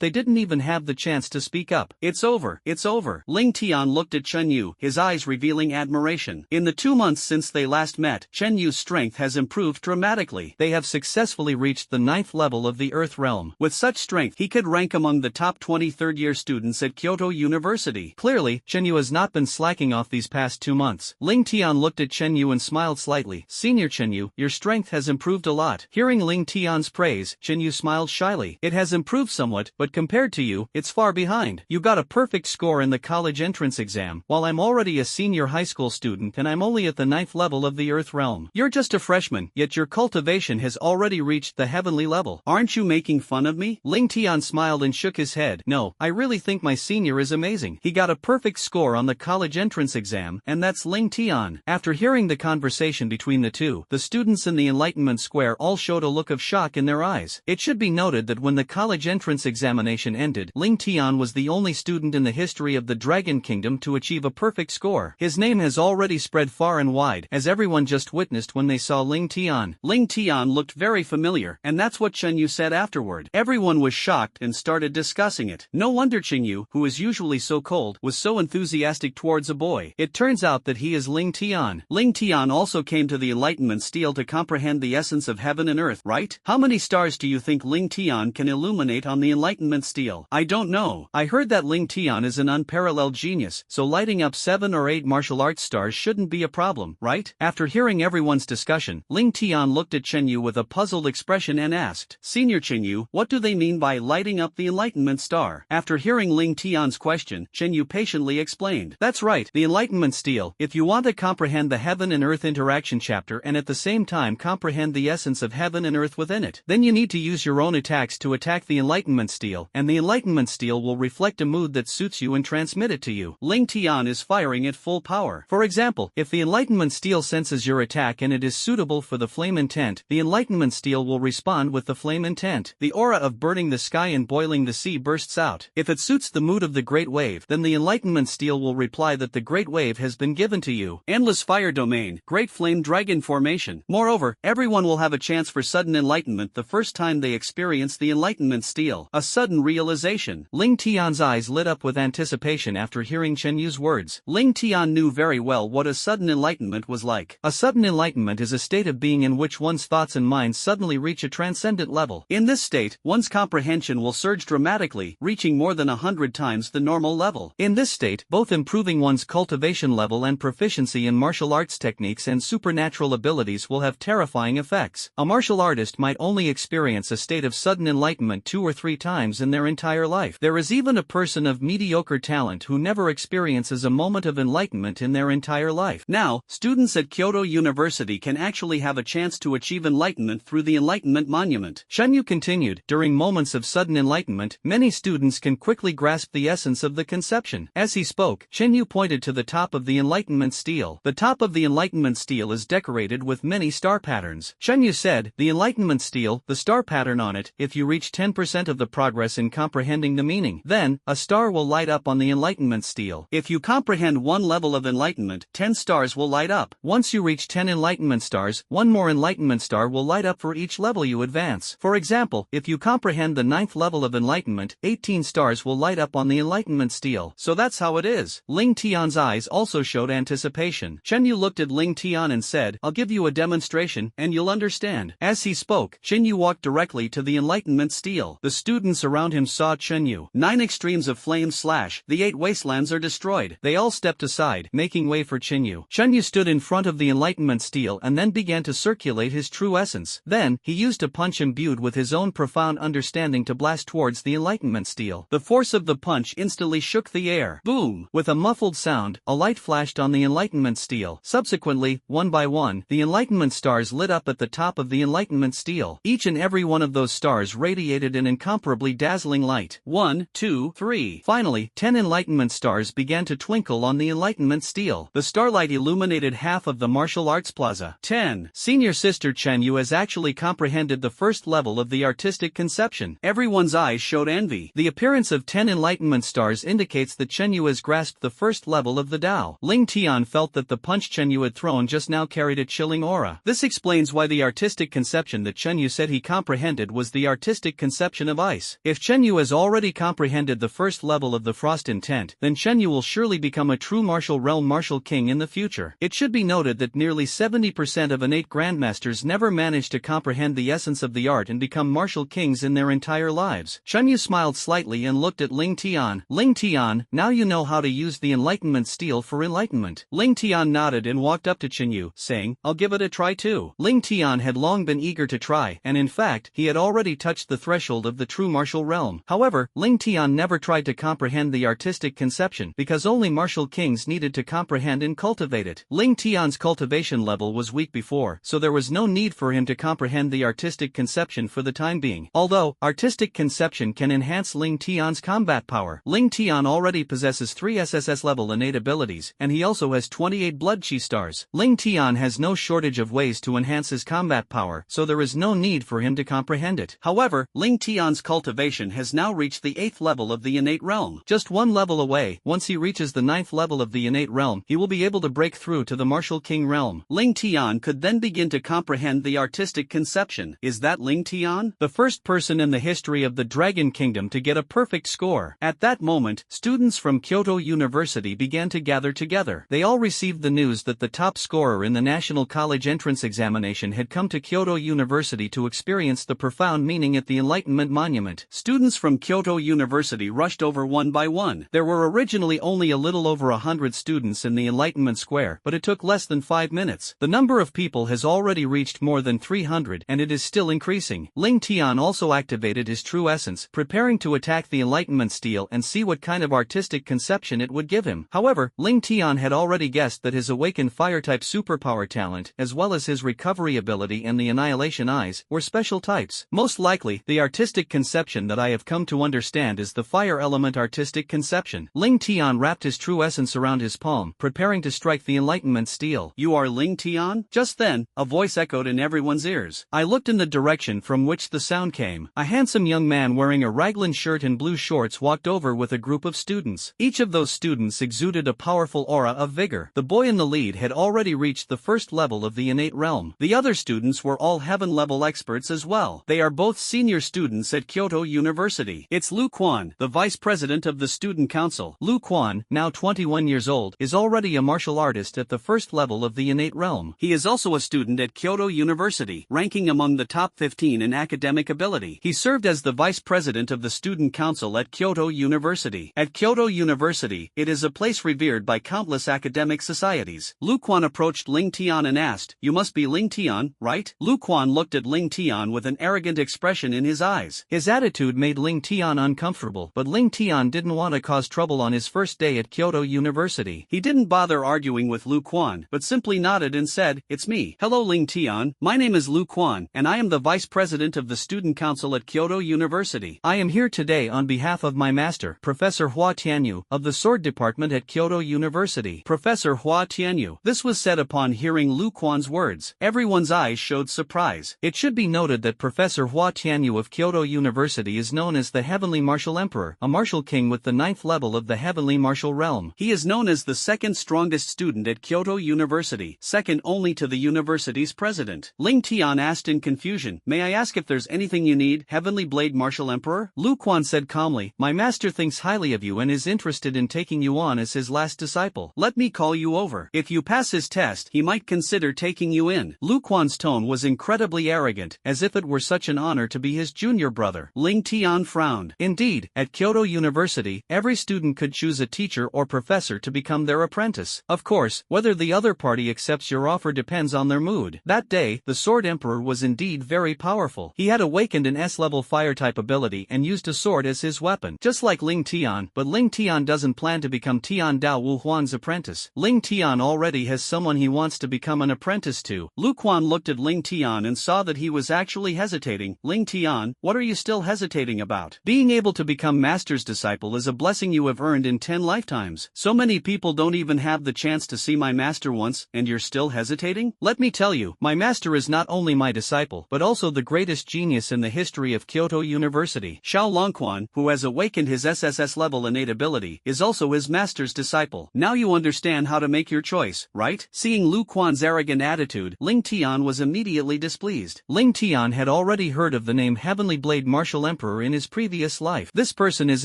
they didn't even have the chance to speak up. It's over, it's over. Ling Tian looked at Chen Yu, his eyes revealing admiration. In the 2 months since they last met, Chen Yu's strength has improved dramatically. They have successfully reached the 9th level of the Earth realm. With such strength, he could rank among the top 20 third-year students at Kyoto University. Clearly, Chen Yu has not been slacking off these past 2 months. Ling Tian looked at Chen Yu and smiled slightly. Senior Chen Yu, your strength has improved a lot. Hearing Ling Tian's praise, Chen Yu smiled shyly. It has improved somewhat, but compared to you, it's far behind. You got a perfect score in the college entrance exam, while I'm already a senior high school student and I'm only at the 9th level of the Earth realm. You're just a freshman, yet your cultivation has already reached the heavenly level. Aren't you making fun of me? Ling Tian smiled and shook his head. No, I really think my senior is amazing. He got a perfect score on the college entrance exam, and that's Ling Tian. After hearing the conversation between the two, the students in the Enlightenment Square all showed a look of shock in their eyes. It should be noted that when the college entrance examination ended, Ling Tian was the only student in the history of the Dragon Kingdom to achieve a perfect score. His name has already spread far and wide, as everyone just witnessed when they saw Ling Tian. Ling Tian looked very familiar, and that's what Chen Yu said afterward. Everyone was shocked and started discussing it. No wonder Chen Yu, who is usually so cold, was so enthusiastic towards a boy. It turns out that he is Ling Tian. Ling Tian also came to the Enlightenment Stele to comprehend the essence of heaven and earth, right? How many stars do you think Ling Tian can illuminate on the Enlightenment Stele? I don't know. I heard that Ling Tian is an unparalleled genius, so lighting up 7 or 8 martial arts stars shouldn't be a problem, right? After hearing everyone's discussion, Ling Tian looked at Chen Yu with a puzzled expression and asked, Senior Chen Yu, what do they mean by lighting up the Enlightenment Star? After hearing Ling Tian's question, Chen Yu patiently explained. That's right, the Enlightenment Stele. If you want to comprehend the heaven and earth interaction chapter and at the same time comprehend the essence of heaven and earth within it, then you need to use your own attacks to attack the Enlightenment Stele, and the Enlightenment Stele will reflect a mood that suits you and transmit it to you. Ling Tian is firing at full power. For example, if the Enlightenment steel senses your attack and it is suitable for the flame intent, the enlightenment steel will respond with the flame intent. The aura of burning the sky and boiling the sea bursts out. If it suits the mood of the great wave, then the enlightenment steel will reply that the great wave has been given to you. Endless fire domain, great flame dragon formation. Moreover, everyone will have a chance for sudden enlightenment the first time they experience the enlightenment steel. A sudden realization. Ling Tian's eyes lit up with anticipation after hearing Chen Yu's words. Ling Tian knew very well what a sudden enlightenment was like. A sudden enlightenment is a state of being in which one's thoughts and mind suddenly reach a transcendent level. In this state, one's comprehension will surge dramatically, reaching more than 100 times the normal level. In this state, both improving one's cultivation level and proficiency in martial arts techniques and supernatural abilities will have terrifying effects. A martial artist might only experience a state of sudden enlightenment 2 or 3 times in their entire life. There is even a person of mediocre talent who never experiences a moment of enlightenment in their entire life. Now, students at Kyoto University can actually have a chance to achieve enlightenment through the Enlightenment Monument. Shen Yu continued, during moments of sudden enlightenment, many students can quickly grasp the essence of the conception. As he spoke, Shen Yu pointed to the top of the enlightenment stele. The top of the enlightenment stele is decorated with many star patterns. Shen Yu said, the enlightenment stele, the star pattern on it, if you reach 10% of the progress in comprehending the meaning, then, a star will light up on the enlightenment stele. If you comprehend one level of enlightenment, 10 stars will light up. Once you reach 10 enlightenment stars, one more enlightenment star will light up for each level you advance. For example, if you comprehend the 9th level of enlightenment, 18 stars will light up on the enlightenment stele. So that's how it is. Ling Tian's eyes also showed anticipation. Chen Yu looked at Ling Tian and said, I'll give you a demonstration, and you'll understand. As he spoke, Chen Yu walked directly to the enlightenment stele. The students around him saw Chen Yu. 9 extremes of flame slash, the 8 wastelands are destroyed. They all stepped aside, making way for Chen Yu. Chen Yu stood in front of the enlightenment stele and then began to circulate his true essence. Then, he used a punch imbued with his own profound understanding to blast towards the enlightenment stele. The force of the punch instantly shook the air. Boom! With a muffled sound, a light flashed on the enlightenment stele. Subsequently, one by one, the enlightenment stars lit up at the top of the enlightenment stele. Each and every one of those stars radiated an incomparably dazzling light. 1, 2, 3. Finally, 10 enlightenment stars began to twinkle on the enlightenment stele. The starlight illuminated half of the martial arts plaza. 10. Senior sister Chen Yu has actually comprehended the first level of the artistic conception. Everyone's eyes showed envy. The appearance of 10 enlightenment stars indicates that Chen Yu has grasped the first level of the Tao. Ling Tian felt that the punch Chen Yu had thrown just now carried a chilling aura. This explains why the artistic conception that Chen Yu said he comprehended was the artistic conception of ice. If Chen Yu has already comprehended the first level of the frost intent, then Chen Yu will surely become a true martial realm martial king in the future. It should be noted that nearly 70% of innate grandmasters never manage to comprehend the essence of the art and become martial kings in their entire lives. Chen Yu smiled slightly and looked at Ling Tian. Ling Tian, now you know how to use the enlightenment stele for enlightenment. Ling Tian nodded and walked up to Chen Yu, saying, I'll give it a try too. Ling Tian had long been eager to try, and in fact, he had already touched the threshold of the true martial realm. However, Ling Tian never tried to comprehend the artistic conception because only martial kings needed to comprehend and cultivate it. Ling Tian's cultivation level was weak before, so there was no need for him to comprehend the artistic conception for the time being. Although, artistic conception can enhance Ling Tian's combat power. Ling Tian already possesses 3 SSS level innate abilities, and he also has 28 blood chi stars. Ling Tian has no shortage of ways to enhance his combat power, so there is no need for him to comprehend it. However, Ling Tian's cultivation has now reached the 8th level of the innate realm. Just one level away, once he reaches the 9th level of the innate realm, he will be able to break through to the martial king realm. Ling Tian could then begin to comprehend the artistic conception. Is that Ling Tian? The first person in the history of the Dragon Kingdom to get a perfect score. At that moment, students from Kyoto University began to gather together. They all received the news that the top scorer in the National College Entrance Examination had come to Kyoto University to experience the profound meaning at the Enlightenment Monument. Students from Kyoto University rushed over one by one. There were originally only a little over 100 students in the Enlightenment Square, but it took less than 5 minutes. The number of people has already reached more than 300, and it is still increasing. Ling Tian also activated his true essence, preparing to attack the Enlightenment stele and see what kind of artistic conception it would give him. However, Ling Tian had already guessed that his awakened fire-type superpower talent, as well as his recovery ability and the annihilation eyes, were special types. Most likely, the artistic conception that I have come to understand is the fire element artistic conception. Ling Tian wrapped his true essence around his palm, preparing to strike the Enlightenment enlightenment steel.
You are Ling Tian? Just then, a voice echoed in everyone's ears.
I looked in the direction from which the sound came. A handsome young man wearing a raglan shirt and blue shorts walked over with a group of students. Each of those students exuded a powerful aura of vigor. The boy in the lead had already reached the first level of the innate realm. The other students were all heaven-level experts as well. They are both senior students at Kyoto University. It's Lu Quan, the vice president of the student council. Lu Quan, now 21 years old, is already a martial artist at the first level of the innate realm.
He is also a student at Kyoto University, ranking among the top 15 in academic ability. He served as the vice president of the student council at Kyoto University. At Kyoto University, it is a place revered by countless academic societies. Lu Quan approached Ling Tian and asked, "You must be Ling Tian, right?" Lu Quan looked at Ling Tian with an arrogant expression in his eyes.
His attitude made Ling Tian uncomfortable, but Ling Tian didn't want to cause trouble on his first day at Kyoto University.
He didn't bother arguing with Lu Quan, but simply nodded and said, "It's me. Hello Ling Tian, my name is Lu Quan, and I am the vice president of the student council at Kyoto University.
I am here today on behalf of my master, Professor Hua Tianyu, of the sword department at Kyoto University."
Professor Hua Tianyu. This was said upon hearing Lu Quan's words. Everyone's eyes showed surprise.
It should be noted that Professor Hua Tianyu of Kyoto University is known as the Heavenly Martial Emperor, a martial king with the 9th level of the Heavenly Martial Realm.
He is known as the second strongest student at Kyoto University, second only to the university's president. Ling Tian asked in confusion, "May I ask if there's anything you need, Heavenly Blade Martial Emperor?"
Lu Quan said calmly, "My master thinks highly of you and is interested in taking you on as his last disciple.
Let me call you over. If you pass his test, he might consider taking you in."
Lu Quan's tone was incredibly arrogant, as if it were such an honor to be his junior brother.
Ling Tian frowned.
Indeed, at Kyoto University, every student could choose a teacher or professor to become their apprentice. Of course, whether the other party accepts your offer depends on their mood. That day, the Sword Emperor was indeed very powerful. He had awakened an S-level fire-type ability and used a sword as his weapon. Just like Ling Tian, but Ling Tian doesn't plan to become Tian Dao Wu Huan's apprentice. Ling Tian already has someone he wants to become an apprentice to.
Lu Quan looked at Ling Tian and saw that he was actually hesitating. "Ling Tian, what are you still hesitating about?
Being able to become master's disciple is a blessing you have earned in 10 lifetimes.
So many people don't even have the chance to see my master once, and you're still hesitating?
Let me tell you, my master is not only my disciple, but also the greatest genius in the history of Kyoto University.
Xiao Longquan, who has awakened his SSS level innate ability, is also his master's disciple. Now you understand how to make your choice, right?" Seeing Lu Quan's arrogant attitude, Ling Tian was immediately displeased.
Ling Tian had already heard of the name Heavenly Blade Martial Emperor in his previous life. This person is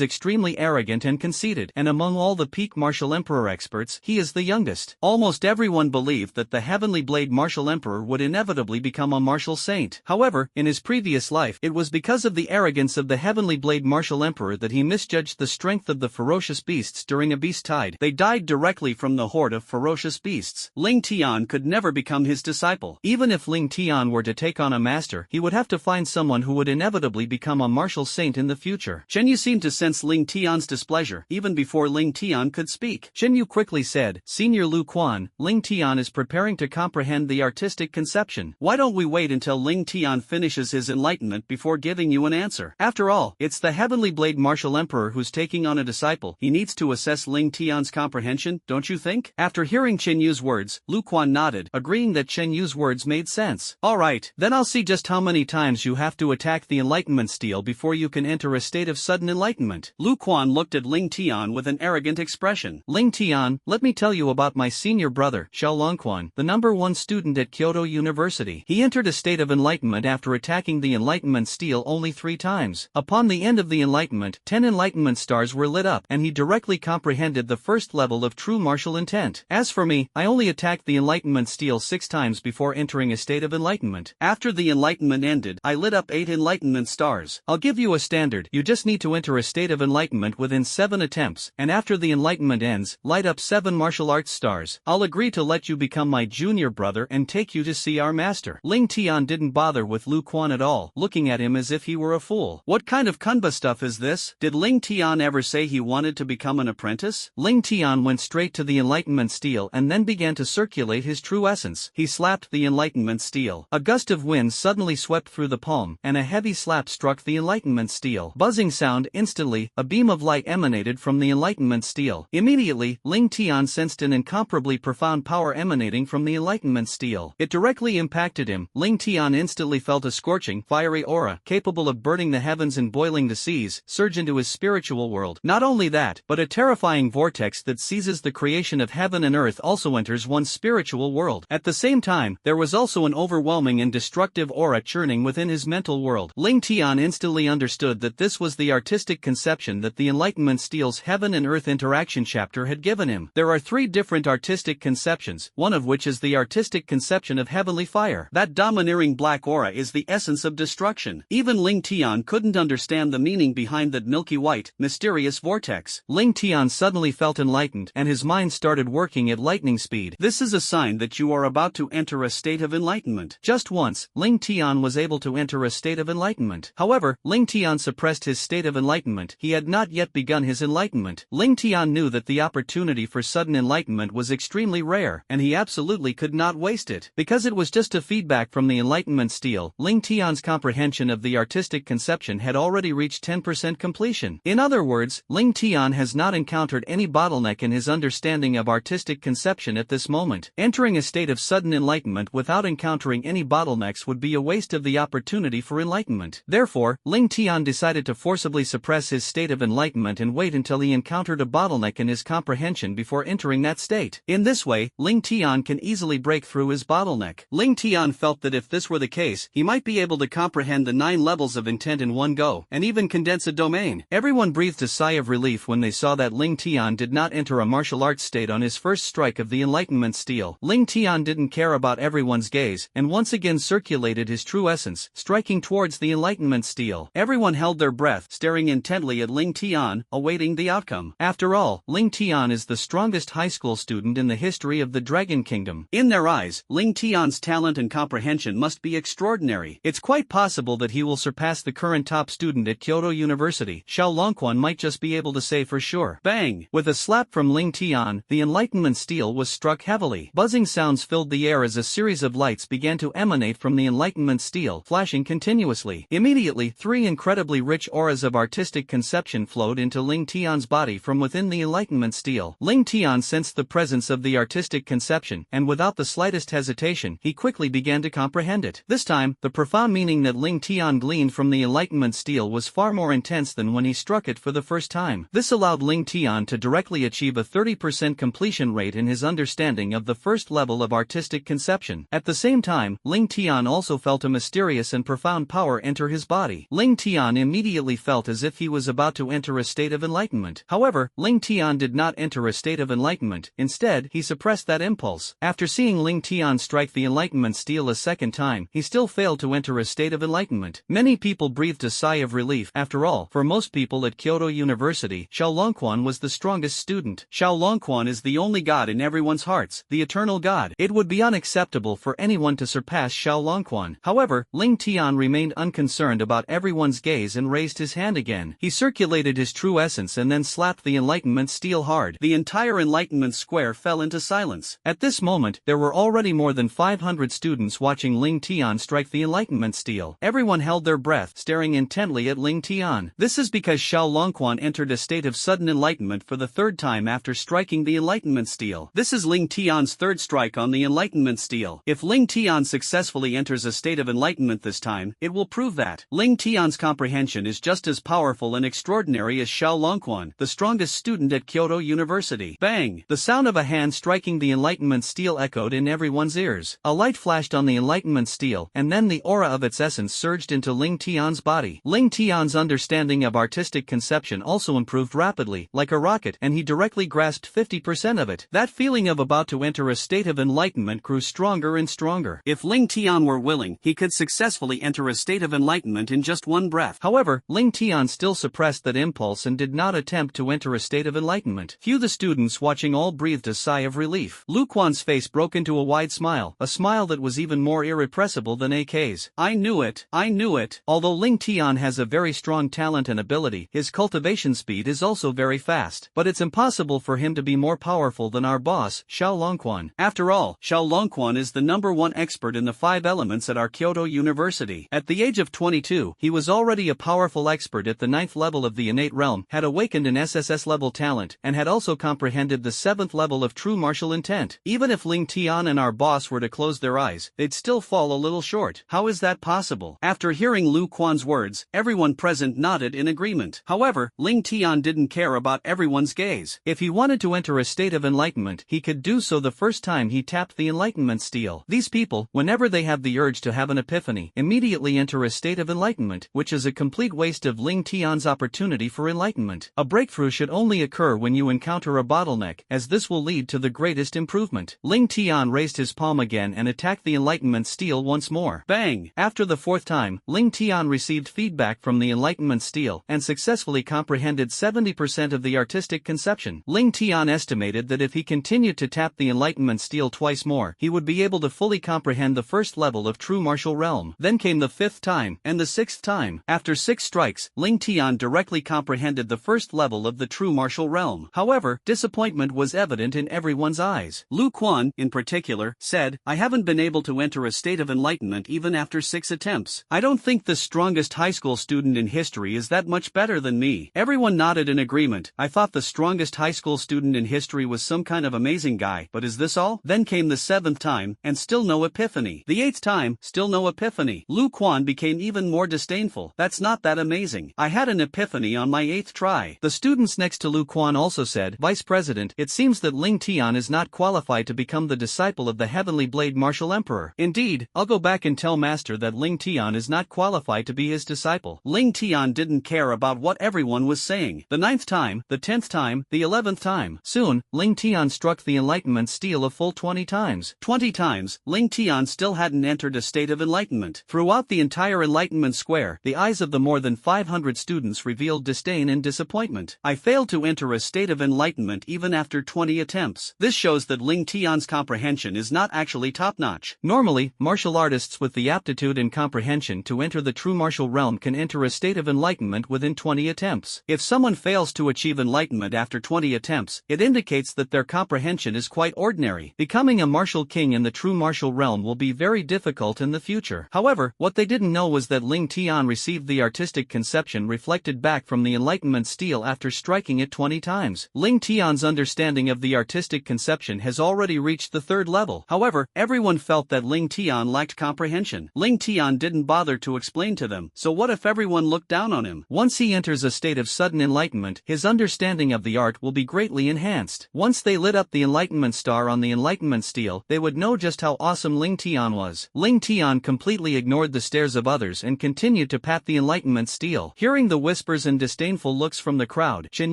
extremely arrogant and conceited, and among all the peak Martial Emperor experts, he is the youngest. Almost everyone believed that the Heavenly Blade Martial Emperor would inevitably become a martial saint. However, in his previous life, it was because of the arrogance of the Heavenly Blade Martial Emperor that he misjudged the strength of the ferocious beasts during a beast tide. They died directly from the horde of ferocious beasts.
Ling Tian could never become his disciple.
Even if Ling Tian were to take on a master, he would have to find someone who would inevitably become a martial saint in the future.
Chen Yu seemed to sense Ling Tian's displeasure, even before Ling Tian could speak.
Chen Yu quickly said, "Senior Lu Quan, Ling Tian is preparing to comprehend the artistic conception.
Why don't we wait until Ling Tian finishes his enlightenment before giving you an answer? After all, it's the Heavenly Blade Martial Emperor who's taking on a disciple. He needs to assess Ling Tian's comprehension, don't you think?"
After hearing Chen Yu's words, Lu Quan nodded, agreeing that Chen Yu's words made sense.
"All right,
then I'll see just how many times you have to attack the enlightenment steel before you can enter a state of sudden enlightenment."
Lu Quan looked at Ling Tian with an arrogant expression.
"Ling Tian, let me tell you about my senior brother, Xiao Longquan, the #1 student at Kyoto University. He entered a state of enlightenment after attacking the enlightenment steel only 3 times. Upon the end of the enlightenment, 10 enlightenment stars were lit up, and he directly comprehended the first level of true martial intent. As for me, I only attacked the enlightenment steel 6 times before entering a state of enlightenment.
After the enlightenment ended, I lit up 8 enlightenment stars.
I'll give you a standard. You just need to enter a state of enlightenment within 7 attempts, and after the enlightenment ends, light up 7 martial arts stars. I'll agree to let you become my junior brother and take you to see our master." Ling Tian didn't bother with Lu Quan at all, looking at him as if he were a fool.
What kind of Kunba stuff is this? Did Ling Tian ever say he wanted to become an apprentice?
Ling Tian went straight to the enlightenment steel and then began to circulate his true essence. He slapped the enlightenment steel. A gust of wind suddenly swept through the palm, and a heavy slap struck the enlightenment steel. Buzzing sound instantly, a beam of light emanated from the enlightenment steel. Immediately, Ling Tian sensed an incomparably profound power emanating from the Enlightenment steel. It directly impacted him. Ling Tian instantly felt a scorching, fiery aura, capable of burning the heavens and boiling the seas, surge into his spiritual world. Not only that, but a terrifying vortex that seizes the creation of heaven and earth also enters one's spiritual world. At the same time, there was also an overwhelming and destructive aura churning within his mental world. Ling Tian instantly understood that this was the artistic conception that the Enlightenment steel's heaven and earth interaction chapter had given him. There are three different artistic conceptions, one of which is the artistic conception of heavenly fire. That domineering black aura is the essence of destruction. Even Ling Tian couldn't understand the meaning behind that milky white, mysterious vortex. Ling Tian suddenly felt enlightened, and his mind started working at lightning speed. This is a sign that you are about to enter a state of enlightenment. Just once, Ling Tian was able to enter a state of enlightenment. However, Ling Tian suppressed his state of enlightenment. He had not yet begun his enlightenment. Ling Tian knew that the opportunity for sudden enlightenment was extremely rare, and he absolutely could not waste it. Because it was just a feedback from the Enlightenment steel, Ling Tian's comprehension of the artistic conception had already reached 10% completion. In other words, Ling Tian has not encountered any bottleneck in his understanding of artistic conception at this moment. Entering a state of sudden enlightenment without encountering any bottlenecks would be a waste of the opportunity for enlightenment. Therefore, Ling Tian decided to forcibly suppress his state of enlightenment and wait until he encountered a bottleneck in his comprehension before entering that state. In this way, Ling Tian can easily break through his bottleneck. Ling Tian felt that if this were the case, he might be able to comprehend the 9 levels of intent in one go, and even condense a domain. Everyone breathed a sigh of relief when they saw that Ling Tian did not enter a martial arts state on his first strike of the Enlightenment steel. Ling Tian didn't care about everyone's gaze, and once again circulated his true essence, striking towards the Enlightenment steel. Everyone held their breath, staring intently at Ling Tian, awaiting the outcome. After all, Ling Tian is the strongest high school student in the history of the Dragon Kingdom. In their eyes, Ling Tian's talent and comprehension must be extraordinary. It's quite possible that he will surpass the current top student at Kyoto University. Xiao Longquan might just be able to say for sure. Bang! With a slap from Ling Tian, the Enlightenment steel was struck heavily. Buzzing sounds filled the air as a series of lights began to emanate from the Enlightenment steel, flashing continuously. Immediately, 3 incredibly rich auras of artistic conception flowed into Ling Tian's body from within the Enlightenment steel. Ling Tian sensed the presence of the artistic conception, and without the slightest hesitation, he quickly began to comprehend it. This time, the profound meaning that Ling Tian gleaned from the Enlightenment steel was far more intense than when he struck it for the first time. This allowed Ling Tian to directly achieve a 30% completion rate in his understanding of the first level of artistic conception. At the same time, Ling Tian also felt a mysterious and profound power enter his body. Ling Tian immediately felt as if he was about to enter a state of enlightenment. However, Ling Tian did not enter a state of enlightenment. Instead, he suppressed that impulse. After seeing Ling Tian strike the Enlightenment steel a second time, he still failed to enter a state of enlightenment. Many people breathed a sigh of relief. After all, for most people at Kyoto University, Xiao Longquan was the strongest student. Xiao Longquan is the only god in everyone's hearts, the eternal god. It would be unacceptable for anyone to surpass Xiao Longquan. However, Ling Tian remained unconcerned about everyone's gaze and raised his hand again. He circulated his true essence and then slapped the Enlightenment steel hard. The entire Enlightenment square fell into silence. At this moment, there were already more than 500 students watching Ling Tian strike the Enlightenment steel. Everyone held their breath, staring intently at Ling Tian. This is because Xiao Longquan entered a state of sudden enlightenment for the 3rd time after striking the Enlightenment steel. This is Ling Tian's 3rd strike on the Enlightenment steel. If Ling Tian successfully enters a state of enlightenment this time, it will prove that Ling Tian's comprehension is just as powerful and extraordinary as Xiao Longquan, the strongest student at Kyoto University. Bang! The sound of a hand striking the Enlightenment steel echoed in everyone's ears. A light flashed on the Enlightenment steel, and then the aura of its essence surged into Ling Tian's body. Ling Tian's understanding of artistic conception also improved rapidly, like a rocket, and he directly grasped 50% of it. That feeling of about to enter a state of enlightenment grew stronger and stronger. If Ling Tian were willing, he could successfully enter a state of enlightenment in just one breath. However, Ling Tian still suppressed that impulse and did not attempt to enter a state of enlightenment. Few the students watching all breathed a sigh of relief. Lu Quan's face broke into a wide smile, a smile that was even more irrepressible than AK's. I knew it, I knew it. Although Ling Tian has a very strong talent and ability, his cultivation speed is also very fast. But it's impossible for him to be more powerful than our boss, Xiao Longquan. After all, Xiao Longquan is the #1 expert in the 5 elements at our Kyoto University. At the age of 22, he was already a powerful expert at the 9th level of the innate realm, had awakened an SSS level talent, and had also comprehended the 7th level of true true martial intent. Even if Ling Tian and our boss were to close their eyes, they'd still fall a little short. How is that possible? After hearing Lu Quan's words, everyone present nodded in agreement. However, Ling Tian didn't care about everyone's gaze. If he wanted to enter a state of enlightenment, he could do so the first time he tapped the enlightenment stele. These people, whenever they have the urge to have an epiphany, immediately enter a state of enlightenment, which is a complete waste of Ling Tian's opportunity for enlightenment. A breakthrough should only occur when you encounter a bottleneck, as this will lead to the greatest improvement. Ling Tian raised his palm again and attacked the enlightenment stele once more. Bang! After the fourth time, Ling Tian received feedback from the enlightenment stele and successfully comprehended 70% of the artistic conception. Ling Tian estimated that if he continued to tap the enlightenment stele twice more, he would be able to fully comprehend the first level of true martial realm. Then came the fifth time, and the sixth time. After 6 strikes, Ling Tian directly comprehended the first level of the true martial realm. However, disappointment was evident in everyone's eyes. Lu Quan, in particular, said, "I haven't been able to enter a state of enlightenment even after 6 attempts. I don't think the strongest high school student in history is that much better than me." Everyone nodded in agreement. I thought the strongest high school student in history was some kind of amazing guy, but is this all? Then came the 7th time, and still no epiphany. The 8th time, still no epiphany. Lu Quan became even more disdainful. That's not that amazing. I had an epiphany on my 8th try. The students next to Lu Quan also said, "Vice President, it seems that Ling Tian is not qualified to become the disciple of the Heavenly Blade Martial Emperor." Indeed, I'll go back and tell Master that Ling Tian is not qualified to be his disciple. Ling Tian didn't care about what everyone was saying. The 9th time, the 10th time, the 11th time. Soon, Ling Tian struck the enlightenment stele a full 20 times. 20 times, Ling Tian still hadn't entered a state of enlightenment. Throughout the entire enlightenment square, the eyes of the more than 500 students revealed disdain and disappointment. I failed to enter a state of enlightenment even after 20 attempts. This shows that Ling Tian's comprehension is not actually top-notch. Normally, martial artists with the aptitude and comprehension to enter the true martial realm can enter a state of enlightenment within 20 attempts. If someone fails to achieve enlightenment after 20 attempts, it indicates that their comprehension is quite ordinary. Becoming a martial king in the true martial realm will be very difficult in the future. However, what they didn't know was that Ling Tian received the artistic conception reflected back from the enlightenment stele after striking it 20 times. Ling Tian's understanding of the artistic conception has already reached the 3rd level. However, everyone felt that Ling Tian lacked comprehension. Ling Tian didn't bother to explain to them, so what if everyone looked down on him? Once he enters a state of sudden enlightenment, his understanding of the art will be greatly enhanced. Once they lit up the enlightenment star on the enlightenment stele, they would know just how awesome Ling Tian was. Ling Tian completely ignored the stares of others and continued to pat the enlightenment stele. Hearing the whispers and disdainful looks from the crowd, Chen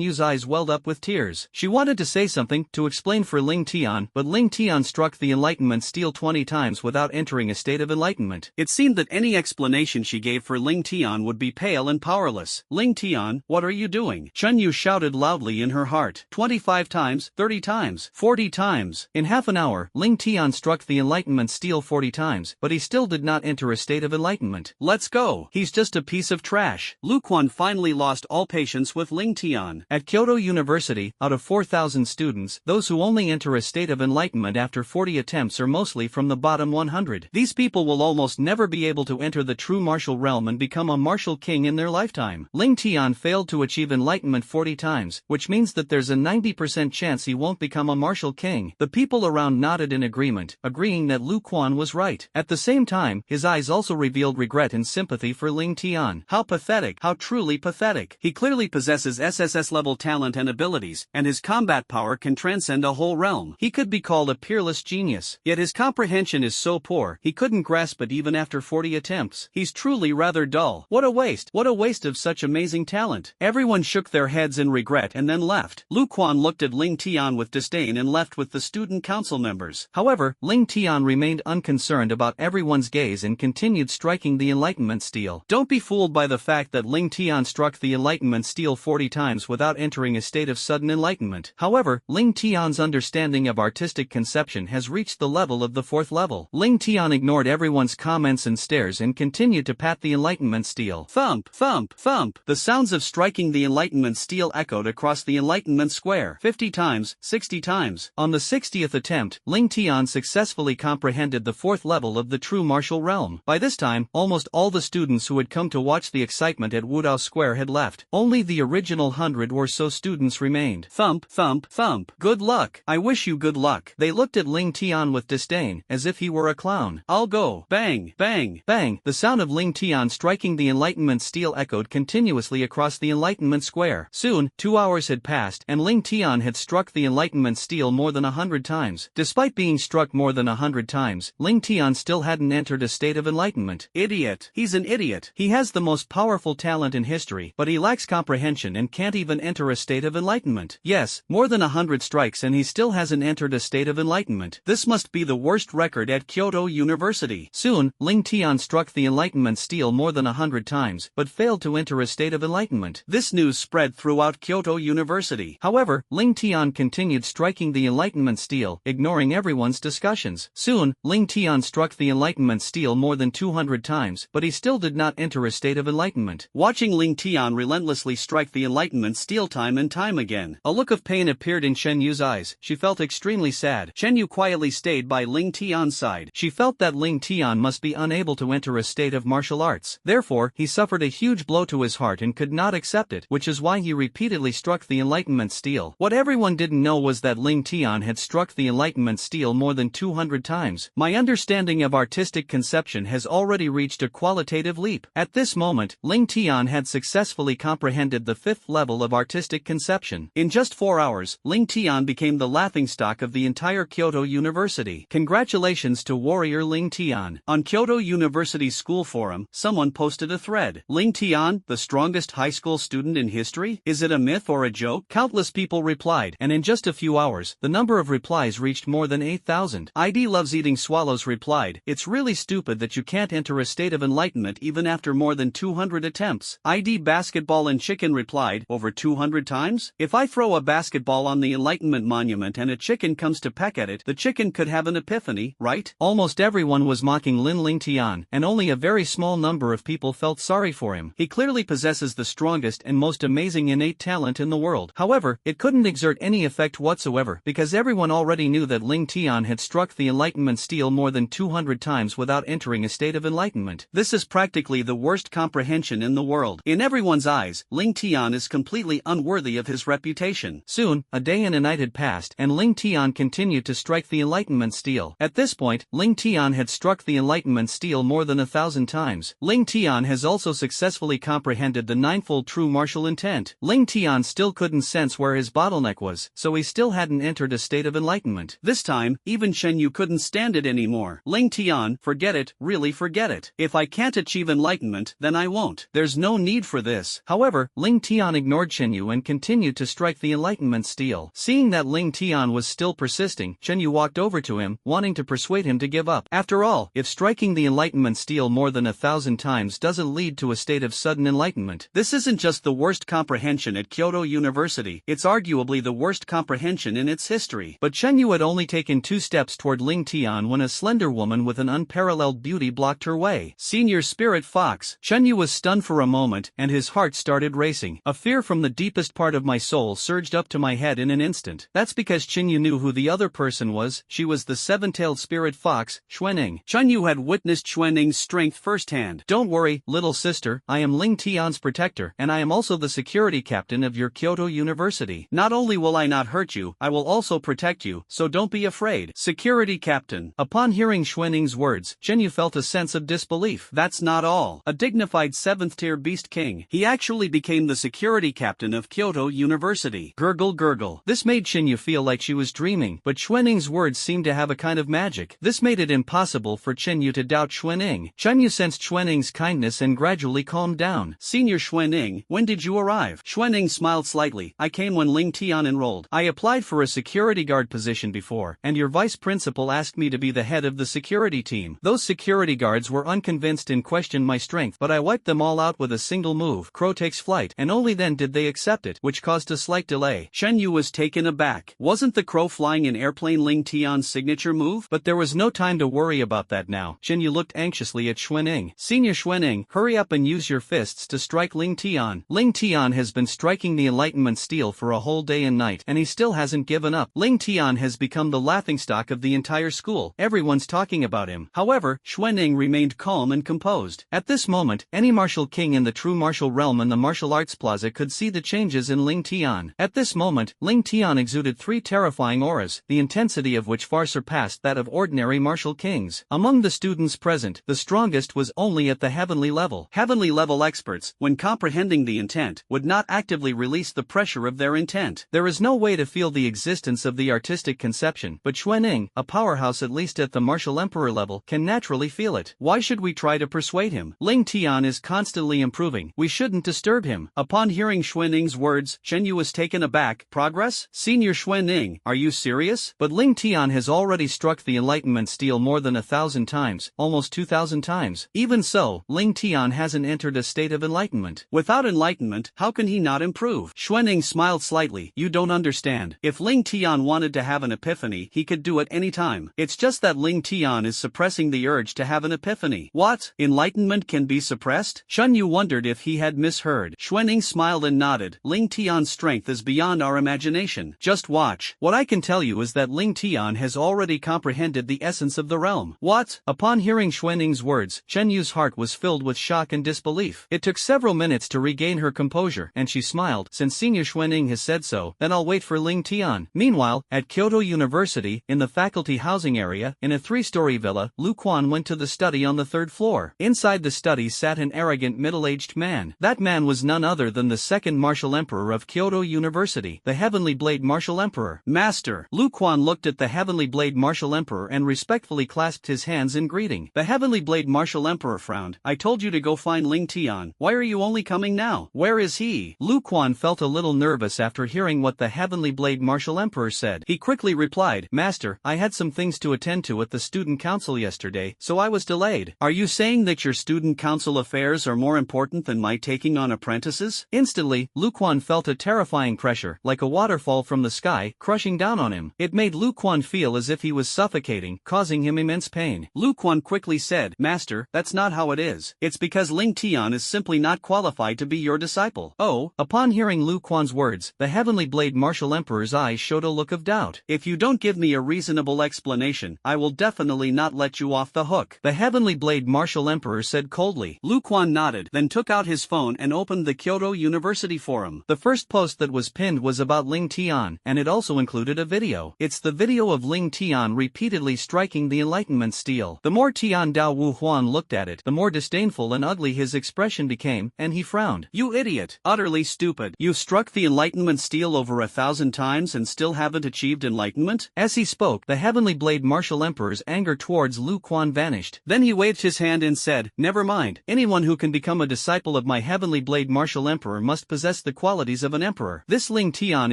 Yu's eyes welled up with tears. She wanted to say something, to explain for Ling Tian, but Ling Tian struck the enlightenment stele 20 times without entering a state of enlightenment. It seemed that any explanation she gave for Ling Tian would be pale and powerless. "Ling Tian, what are you doing?" Chen Yu shouted loudly in her heart. 25 times, 30 times, 40 times. In half an hour, Ling Tian struck the enlightenment stele 40 times, but he still did not enter a state of enlightenment. "Let's go. He's just a piece of trash." Lu Quan finally lost all patience with Ling Tian. At Kyoto University, out of 4,000 students, those who only enter a state of enlightenment after 40 attempts are mostly from the bottom 100. These people will almost never be able to enter the true martial realm and become a martial king in their lifetime. Ling Tian failed to achieve enlightenment 40 times, which means that there's a 90% chance he won't become a martial king. The people around nodded in agreement, agreeing that Lu Quan was right. At the same time, his eyes also revealed regret and sympathy for Ling Tian. How pathetic, how truly pathetic. He clearly possesses SSS level talent and abilities, and his combat power can transcend a whole realm. He could be called a peerless genius, yet his comprehension is so poor, he couldn't grasp it even after 40 attempts. He's truly rather dull. What a waste of such amazing talent. Everyone shook their heads in regret and then left. Lu Quan looked at Ling Tian with disdain and left with the student council members. However, Ling Tian remained unconcerned about everyone's gaze and continued striking the enlightenment stele. Don't be fooled by the fact that Ling Tian struck the enlightenment stele 40 times without entering a state of sudden enlightenment. However, Ling Tian's understanding of artistic conception has reached the level of the 4th level. Ling Tian ignored everyone's comments and stares and continued to pat the enlightenment stele. Thump, thump, thump. The sounds of striking the enlightenment stele echoed across the enlightenment square 50 times, 60 times. On the 60th attempt, Ling Tian successfully comprehended the 4th level of the true martial realm. By this time, almost all the students who had come to watch the excitement at Wudao Square had left. Only the original 100 or so students remained. Thump, thump, thump. Good luck.
luck. I wish you good luck. They looked at Ling Tian with disdain, as if he were a clown. I'll go. Bang, bang, bang. The sound of Ling Tian striking the Enlightenment steel echoed continuously across the Enlightenment Square. Soon, 2 hours had passed, and Ling Tian had struck the Enlightenment steel more than 100 times. Despite being struck more than 100 times, Ling Tian still hadn't entered a state of enlightenment. Idiot. He's an idiot. He has the most powerful talent in history, but he lacks comprehension and can't even enter a state of enlightenment. Yes, more than 100 strikes and he still hasn't entered a state of enlightenment. This must be the worst record at Kyoto University. Soon, Ling Tian struck the Enlightenment steel more than 100 times, but failed to enter a state of enlightenment. This news spread throughout Kyoto University. However, Ling Tian continued striking the Enlightenment steel, ignoring everyone's discussions. Soon, Ling Tian struck the Enlightenment steel more than 200 times, but he still did not enter a state of enlightenment. Watching Ling Tian relentlessly strike the Enlightenment steel time and time again, a look of pain appeared in Shen Yu's eyes. She felt extremely sad. Shen Yu quietly stayed by Ling Tian's side. She felt that Ling Tian must be unable to enter a state of martial arts. Therefore, he suffered a huge blow to his heart and could not accept it, which is why he repeatedly struck the Enlightenment steel. What everyone didn't know was that Ling Tian had struck the Enlightenment steel more than 200 times. My understanding of artistic conception has already reached a qualitative leap. At this moment, Ling Tian had successfully comprehended the 5th level of artistic conception. In just 4 hours, Ling Tian became the laughingstock of the entire Kyoto University. Congratulations to warrior Ling Tian. On Kyoto University's school forum, someone posted a thread. Ling Tian, the strongest high school student in history? Is it a myth or a joke? Countless people replied, and in just a few hours, the number of replies reached more than 8,000. ID loves eating swallows replied, it's really stupid that you can't enter a state of enlightenment even after more than 200 attempts. ID basketball and chicken replied, over 200 times? If I throw a basketball on the Enlightenment Monument and a chicken comes to peck at it, the chicken could have an epiphany, right? Almost everyone was mocking Ling Tian, and only a very small number of people felt sorry for him. He clearly possesses the strongest and most amazing innate talent in the world. However, it couldn't exert any effect whatsoever, because everyone already knew that Ling Tian had struck the Enlightenment steel more than 200 times without entering a state of enlightenment. This is practically the worst comprehension in the world. In everyone's eyes, Ling Tian is completely unworthy of his reputation. Soon, a day and a night had passed, and Ling Tian continued to strike the Enlightenment steel. At this point, Ling Tian had struck the Enlightenment steel more than 1,000 times. Ling Tian has also successfully comprehended the ninefold true martial intent. Ling Tian still couldn't sense where his bottleneck was, so he still hadn't entered a state of enlightenment. This time, even Shen Yu couldn't stand it anymore. Ling Tian, forget it, really forget it. If I can't achieve enlightenment, then I won't. There's no need for this. However, Ling Tian ignored Shen Yu and continued to strike the Enlightenment steel. Seeing that Ling Tian was still persisting, Shen Yu walked over to him, wanting to persuade him to give up. After all, if striking the Enlightenment steel more than 1,000 times doesn't lead to a state of sudden enlightenment, this isn't just the worst comprehension at Kyoto University, it's arguably the worst comprehension in its history. But Shen Yu had only taken 2 steps toward Ling Tian when a slender woman with an unparalleled beauty blocked her way. Senior Spirit Fox. Shen Yu was stunned for a moment, and his heart started racing. A fear from the deepest part of my soul surged up to my head in an instant. That's because Shen Yu knew who the other person was. She was the 7-tailed spirit fox, Xuanning. Shen Yu had witnessed Xuanning's strength firsthand. Don't worry, little sister, I am Ling Tian's protector, and I am also the security captain of your Kyoto University. Not only will I not hurt you, I will also protect you, so don't be afraid. Security captain. Upon hearing Xuanning's words, Shen Yu felt a sense of disbelief. That's not all. A dignified 7th-tier beast king. He actually became the security captain of Kyoto University. Gurgle gurgle. This made Shen Yu feel like she was dreaming, but Xuanning's words seemed to have a kind of magic. This made it impossible for Shen Yu to doubt Xuanning. Shen Yu sensed Xuanning's kindness and gradually calmed down. Senior Xuanning, when did you arrive? Xuanning smiled slightly. I came when Ling Tian enrolled. I applied for a security guard position before, and your vice principal asked me to be the head of the security team. Those security guards were unconvinced and questioned my strength, but I wiped them all out with a single move. Crow takes flight, and only then did they accept it, which caused a slight delay. Shen Yu was taken aback. Wasn't the crow flying an airplane Ling Tian's signature move? But there was no time to worry about that now. Shen Yu looked anxiously at Xuanning. Senior Xuanning, hurry up and use your fists to strike Ling Tian. Ling Tian has been striking the Enlightenment steel for a whole day and night, and he still hasn't given up. Ling Tian has become the laughingstock of the entire school. Everyone's talking about him. However, Xuanning remained calm and composed. At this moment, any martial king in the true martial realm and the martial arts plaza could see the changes in Ling Tian. At this moment, Ling Tian exuded
three terrifying auras, the intensity of which far surpassed that of ordinary martial kings. Among the students present, the strongest was only at the heavenly level.
Heavenly level experts, when comprehending the intent, would not actively release the pressure of their intent.
There is no way to feel the existence of the artistic conception, but Xuanning, a powerhouse at least at the martial emperor level, can naturally feel it.
Why should we try to persuade him? Ling Tian is constantly improving. We shouldn't disturb him. Upon hearing Xuanning's words, Shen Yu was taken aback. Progress? Senior Xuanning, are you serious?
But Ling Tian has already struck the enlightenment steel more than 1,000 times, almost 2,000 times. Even so, Ling Tian hasn't entered a state of enlightenment.
Without enlightenment, how can he not improve? Xuanning smiled slightly. You don't understand. If Ling Tian wanted to have an epiphany, he could do it any time. It's just that Ling Tian is suppressing the urge to have an epiphany. What? Enlightenment can be suppressed? Shen Yu wondered if he had misheard. Xuanning smiled and nodded. Ling Tian's strength is beyond our imagination. Just watch.
What I can tell you is that Ling Tian has already comprehended the essence of the realm.
What?
Upon hearing Xuanning's words, Shen Yu's heart was filled with shock and disbelief. It took several minutes to regain her composure, and she smiled. Since Senior Xuanning has said so, then I'll wait for Ling Tian. Meanwhile, at Kyoto University, in the faculty housing area, in a 3-story villa, Lu Quan went to the study on the 3rd floor. Inside the study sat an arrogant middle-aged man. That man was none other than the second martial emperor of Kyoto University, the Heavenly Blade Martial Emperor.
Master! Lu Quan looked at the Heavenly Blade Martial Emperor and respectfully clasped his hands in greeting. The Heavenly Blade Martial Emperor frowned. I told you to go find Ling Tian. Why are you only coming now? Where is he?
Lu Quan felt a little nervous after hearing what the Heavenly Blade Martial Emperor said.
He quickly replied,
Master, I had some things to attend to at the student council yesterday, so I was delayed.
Are you saying that your student council affairs are more important than my taking on apprentices?
Instantly, Lu Quan felt a terrifying pressure, like a waterfall from the sky, crushing down on him. It made Lu Quan feel as if he was suffocating, causing him immense pain.
Lu Quan quickly said, Master, that's not how it is. It's because Ling Tian is simply not qualified to be your disciple.
Oh, upon hearing Lu Quan's words, the Heavenly Blade Martial Emperor's eyes showed a look of doubt.
If you don't give me a reasonable explanation, I will definitely not let you off the hook.
The Heavenly Blade Martial Emperor said coldly.
Lu Quan nodded, then took out his phone and opened the Kyoto University forum.
The first post that was pinned was about Ling Tian, and it also included a video. It's the video of Ling Tian repeatedly striking the enlightenment steel. The more Tian Dao Wu Huan looked at it, the more disdainful and ugly his expression became, and he frowned.
You idiot! Utterly stupid. You've struck the enlightenment steel over 1,000 times and still haven't achieved enlightenment?
As he spoke, the Heavenly Blade Martial Emperor's anger towards Lu Quan vanished.
Then he waved his hand and said, Never mind.
Anyone who can become a disciple of my Heavenly Blade Martial Emperor must possess the qualities of an emperor. This Ling Tian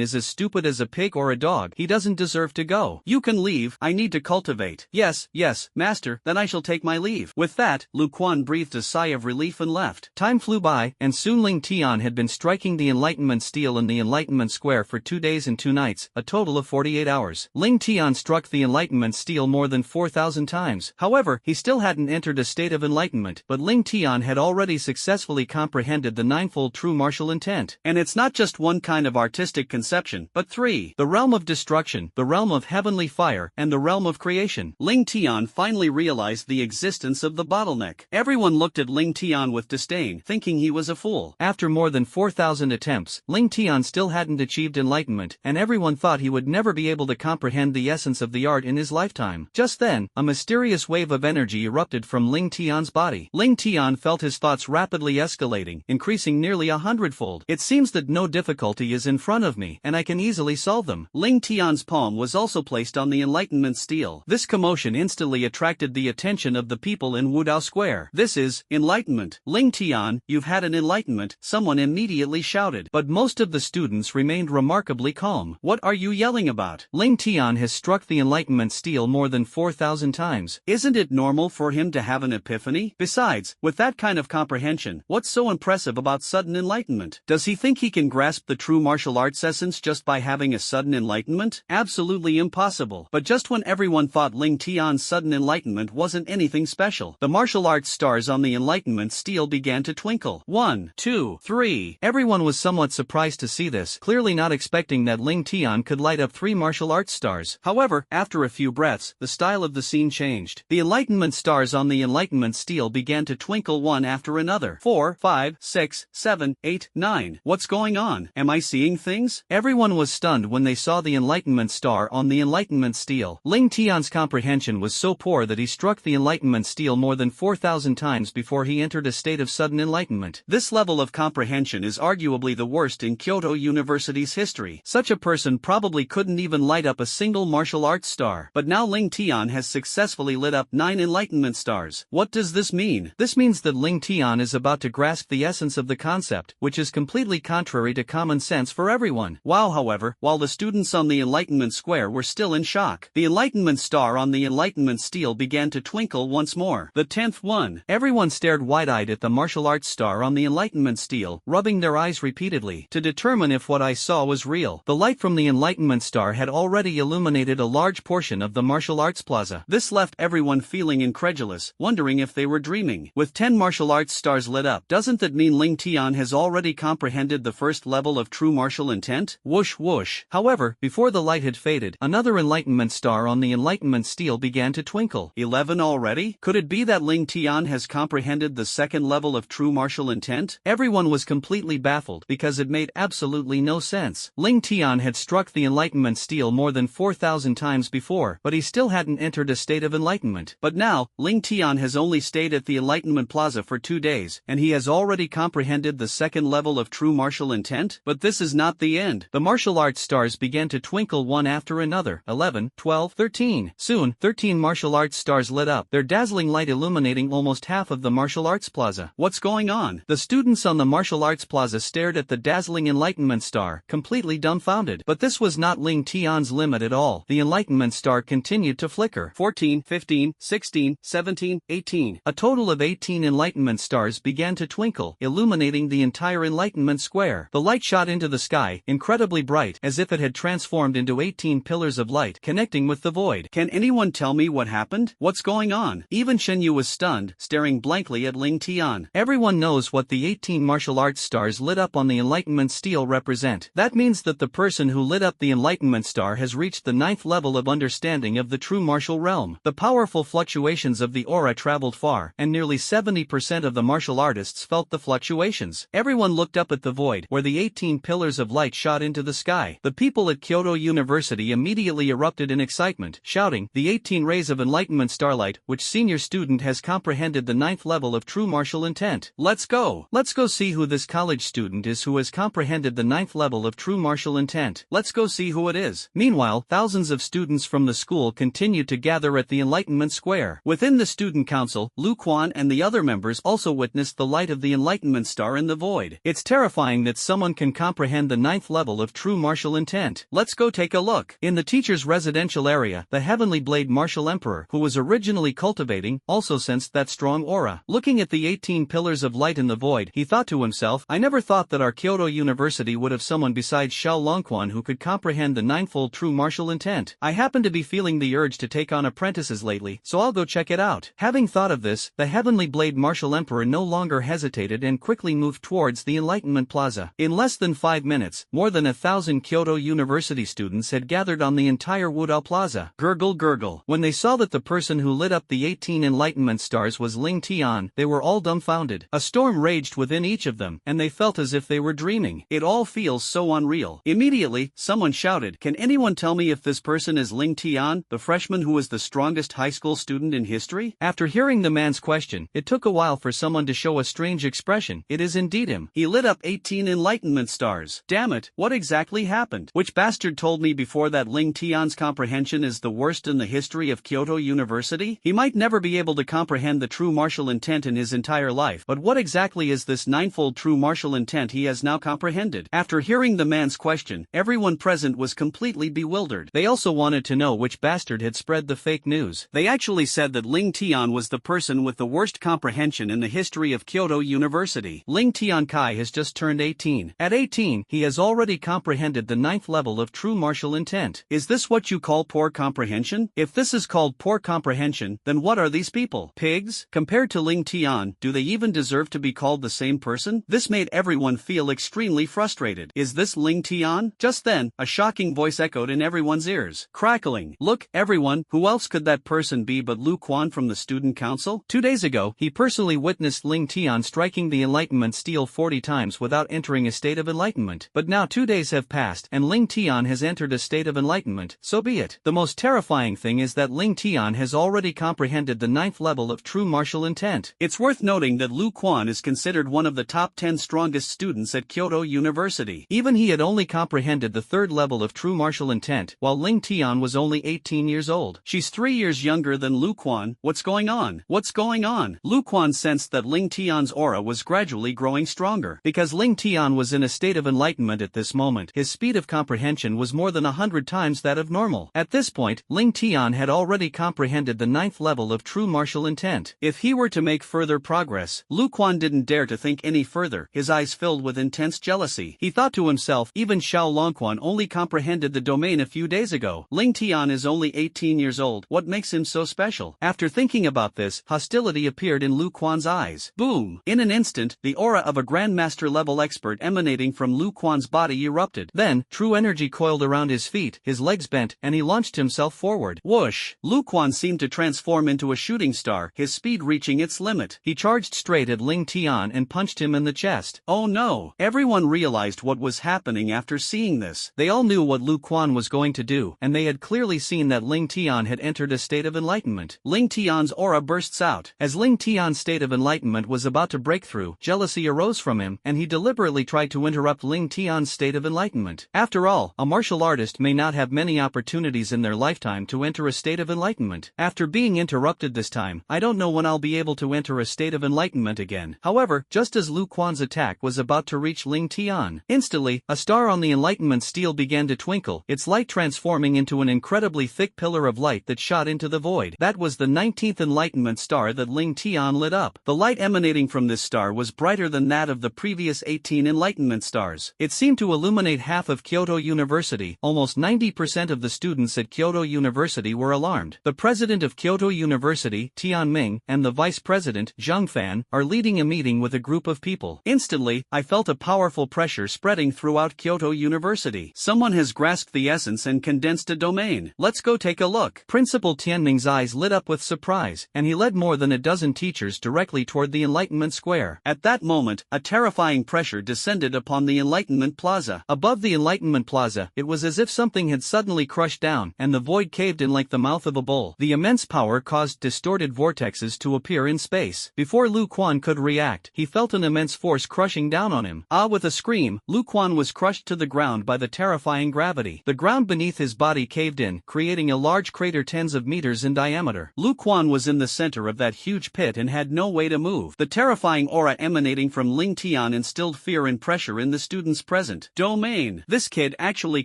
is as stupid as a pig or a dog. He doesn't deserve to go.
You can leave. I need to cultivate. Yes, master, then I shall take my leave. With that, Lu Quan breathed a sigh of relief and left.
Time flew by, and soon Ling Tian had been striking the enlightenment steel in the enlightenment square for 2 days and 2 nights, a total of 48 hours. Ling Tian struck the enlightenment steel more than 4,000 times. However, he still hadn't entered a state of enlightenment, but Ling Tian had already successfully comprehended the ninefold true martial intent.
And it's not just one kind of artistic conception, but 3.
The realm of destruction, the realm of heavenly fire, and the realm of creation.
Ling Tian finally realized the existence of the bottleneck. Everyone looked at Ling Tian with disdain, thinking he was a fool.
After more than 4,000 attempts, Ling Tian still hadn't achieved enlightenment, and everyone thought he would never be able to comprehend the essence of the art in his lifetime. Just then, a mysterious wave of energy erupted from Ling Tian's body. Ling Tian felt his thoughts rapidly escalating, increasing nearly 100-fold. It seems that no difficulty is in front of me, and I can easily solve them.
Ling Tian's palm was also placed on the enlightenment steel. This commotion instantly attracted the attention of the people in Wudao Square. This is enlightenment. Ling Tian, you've had an enlightenment, someone immediately shouted.
But most of the students remained remarkably calm.
What are you yelling about?
Ling Tian has struck the enlightenment steel more than 4,000 times.
Isn't it normal for him to have an epiphany? Besides, with that kind of comprehension, what's so impressive about sudden enlightenment? Does he think he can grasp the true martial arts essence just by having a sudden enlightenment? Absolutely impossible. But just when everyone thought Ling Tian's sudden enlightenment wasn't anything special, the martial arts stars on the enlightenment steel began to twinkle. 1, 2, 3.
Everyone was somewhat surprised to see this, clearly not expecting that Ling Tian could light up 3 martial arts stars.
However, after a few breaths, the style of the scene changed. The enlightenment stars on the enlightenment steel began to twinkle one after another. 4, 5, 6, 7, 8, 9. What's going on? Am I seeing things?
Everyone was stunned when when they saw the Enlightenment star on the Enlightenment stele. Ling Tian's comprehension was so poor that he struck the Enlightenment stele more than 4,000 times before he entered a state of sudden enlightenment.
This level of comprehension is arguably the worst in Kyoto University's history. Such a person probably couldn't even light up a single martial arts star. But now Ling Tian has successfully lit up 9 Enlightenment stars. What does this mean?
This means that Ling Tian is about to grasp the essence of the concept, which is completely contrary to common sense for everyone.
Wow, however, while the students on the Enlightenment Square were still in shock, the Enlightenment star on the Enlightenment stele began to twinkle once more. The 10th one.
Everyone stared wide-eyed at the martial arts star on the Enlightenment stele, rubbing their eyes repeatedly to determine if what I saw was real. The light from the Enlightenment star had already illuminated a large portion of the martial arts plaza.
This left everyone feeling incredulous, wondering if they were dreaming. With 10 martial arts stars lit up, doesn't that mean Ling Tian has already comprehended the first level of true martial intent?
Whoosh whoosh. However, before the light had faded, another Enlightenment star on the Enlightenment stele began to twinkle.
11 already? Could it be that Ling Tian has comprehended the second level of true martial intent?
Everyone was completely baffled because it made absolutely no sense. Ling Tian had struck the Enlightenment stele more than 4,000 times before, but he still hadn't entered a state of enlightenment.
But now, Ling Tian has only stayed at the Enlightenment Plaza for 2 days, and he has already comprehended the second level of true martial intent? But this is not the end.
The martial arts stars began to twinkle one after another. 11, 12, 13. Soon, 13 martial arts stars lit up, their dazzling light illuminating almost half of the martial arts plaza.
What's going on?
The students on the martial arts plaza stared at the dazzling Enlightenment star, completely dumbfounded. But this was not Ling Tian's limit at all. The Enlightenment star continued to flicker.
14, 15, 16, 17, 18.
A total of 18 Enlightenment stars began to twinkle, illuminating the entire Enlightenment square. The light shot into the sky, incredibly bright, as if it had transformed into 18 pillars of light, connecting with the void.
Can anyone tell me what happened? What's going on? Even Shenyu was stunned, staring blankly at Ling Tian.
Everyone knows what the 18 martial arts stars lit up on the Enlightenment stele represent. That means that the person who lit up the Enlightenment star has reached the 9th level of understanding of the true martial realm. The powerful fluctuations of the aura traveled far, and nearly 70% of the martial artists felt the fluctuations. Everyone looked up at the void, where the 18 pillars of light shot into the sky. The people at Kyoto University immediately erupted in excitement, shouting, "The 18 rays of enlightenment starlight, which senior student has comprehended the 9th level of true martial intent. Let's go! Let's go see who this college student is who has comprehended the 9th level of true martial intent. Let's go see who it is." Meanwhile, thousands of students from the school continued to gather at the Enlightenment Square.
Within the student council, Lu Quan and the other members also witnessed the light of the Enlightenment star in the void.
It's terrifying that someone can comprehend the 9th level of true martial intent.
Let's go take a look.
In the teacher's residential area, the Heavenly Blade Martial Emperor, who was originally cultivating, also sensed that strong aura. Looking at the 18 pillars of light in the void, he thought to himself, "I never thought that our Kyoto University would have someone besides Xiao Longquan who could comprehend the ninefold true martial intent. I happen to be feeling the urge to take on apprentices lately, so I'll go check it out." Having thought of this, the Heavenly Blade Martial Emperor no longer hesitated and quickly moved towards the Enlightenment Plaza. In less than 5 minutes, more than 1,000 Kyoto University students had gathered on the entire Wudao Plaza.
Gurgle gurgle.
When they saw that the person who lit up the 18 Enlightenment stars was Ling Tian, they were all dumbfounded. A storm raged within each of them, and they felt as if they were dreaming.
It all feels so unreal. Immediately, someone shouted, "Can anyone tell me if this person is Ling Tian, the freshman who was the strongest high school student in history?"
After hearing the man's question, it took a while for someone to show a strange expression. "It is indeed him.
He lit up 18 Enlightenment stars. Damn it, what exactly happened? Which bastard told me before that Ling Tian's comprehension is the worst in the history of Kyoto University? He might never be able to comprehend the true martial intent in his entire life, but what exactly is this ninefold true martial intent he has now comprehended?" After hearing the man's question, everyone present was completely bewildered.
They also wanted to know which bastard had spread the fake news.
They actually said that Ling Tian was the person with the worst comprehension in the history of Kyoto University.
Ling Tian Kai has just turned 18. At 18, he has already comprehended the 9th level of true martial intent.
Is this what you call poor comprehension? If this is called poor comprehension, then what are these people? Pigs? Compared to Ling Tian, do they even deserve to be called the same person? This made everyone feel extremely frustrated. Is this Ling Tian? Just then, a shocking voice echoed in everyone's ears. Crackling. "Look, everyone, who else could that person be but Lu Quan from the student council?"
2 days ago, he personally witnessed Ling Tian striking the Enlightenment stele 40 times without entering a state of enlightenment. But now 2 days have passed, and and Ling Tian has entered a state of enlightenment, so be it. The most terrifying thing is that Ling Tian has already comprehended the 9th level of true martial intent.
It's worth noting that Lu Quan is considered one of the top 10 strongest students at Kyoto University.
Even he had only comprehended the 3rd level of true martial intent, while Ling Tian was only 18 years old.
She's 3 years younger than Lu Quan. What's going on? What's going on? Lu Quan sensed that Ling Tian's aura was gradually growing stronger.
Because Ling Tian was in a state of enlightenment at this moment, his speed of comprehension was more than 100 times that of normal. At this point, Ling Tian had already comprehended the 9th level of true martial intent.
If he were to make further progress, Lu Quan didn't dare to think any further, his eyes filled with intense jealousy. He thought to himself, even Xiao Longquan only comprehended the domain a few days ago. Ling Tian is only 18 years old, what makes him so special? After thinking about this, hostility appeared in Lu Quan's eyes. Boom! In an instant, the aura of a Grandmaster level expert emanating from Lu Quan's body erupted.
Then, true energy coiled around his feet, his legs bent, and he launched himself forward.
Whoosh! Lu Quan seemed to transform into a shooting star, his speed reaching its limit.
He charged straight at Ling Tian and punched him in the chest.
Oh no! Everyone realized what was happening after seeing this.
They all knew what Lu Quan was going to do, and they had clearly seen that Ling Tian had entered a state of enlightenment.
Ling Tian's aura bursts out.
As Ling Tian's state of enlightenment was about to break through, jealousy arose from him, and he deliberately tried to interrupt Ling Tian's state of enlightenment. After all, a martial artist may not have many opportunities in their lifetime to enter a state of enlightenment. After being interrupted this time, I don't know when I'll be able to enter a state of enlightenment again. However, just as Lu Quan's attack was about to reach Ling Tian, instantly, a star on the enlightenment steel began to twinkle, its light transforming into an incredibly thick pillar of light that shot into the void. That was the 19th enlightenment star that Ling Tian lit up. The light emanating from this star was brighter than that of the previous 18 enlightenment stars. It seemed to illuminate half of Kyoto University. Almost 90% of the students at Kyoto University were alarmed. The president of Kyoto University, Tian Ming, and the vice president, Zhang Fan, are leading a meeting with a group of people.
Instantly, I felt a powerful pressure spreading throughout Kyoto University. Someone has grasped the essence and condensed a domain. Let's go take a look.
Principal Tianming's eyes lit up with surprise, and he led more than a dozen teachers directly toward the Enlightenment Square.
At that moment, a terrifying pressure descended upon the Enlightenment Plaza.
Above the Enlightenment Plaza, it was as if something had suddenly crushed down, and the void caved in like the mouth of a bull. The immense power caused distorted vortexes to appear in space. Before Lu Quan could react, he felt an immense force crushing down on him. With a scream, Lu Quan was crushed to the ground by the terrifying gravity. The ground beneath his body caved in, creating a large crater tens of meters in diameter.
Lu Quan was in the center of that huge pit and had no way to move. The terrifying aura emanating from Ling Tian instilled fear and pressure in the students present. Domain. This kid actually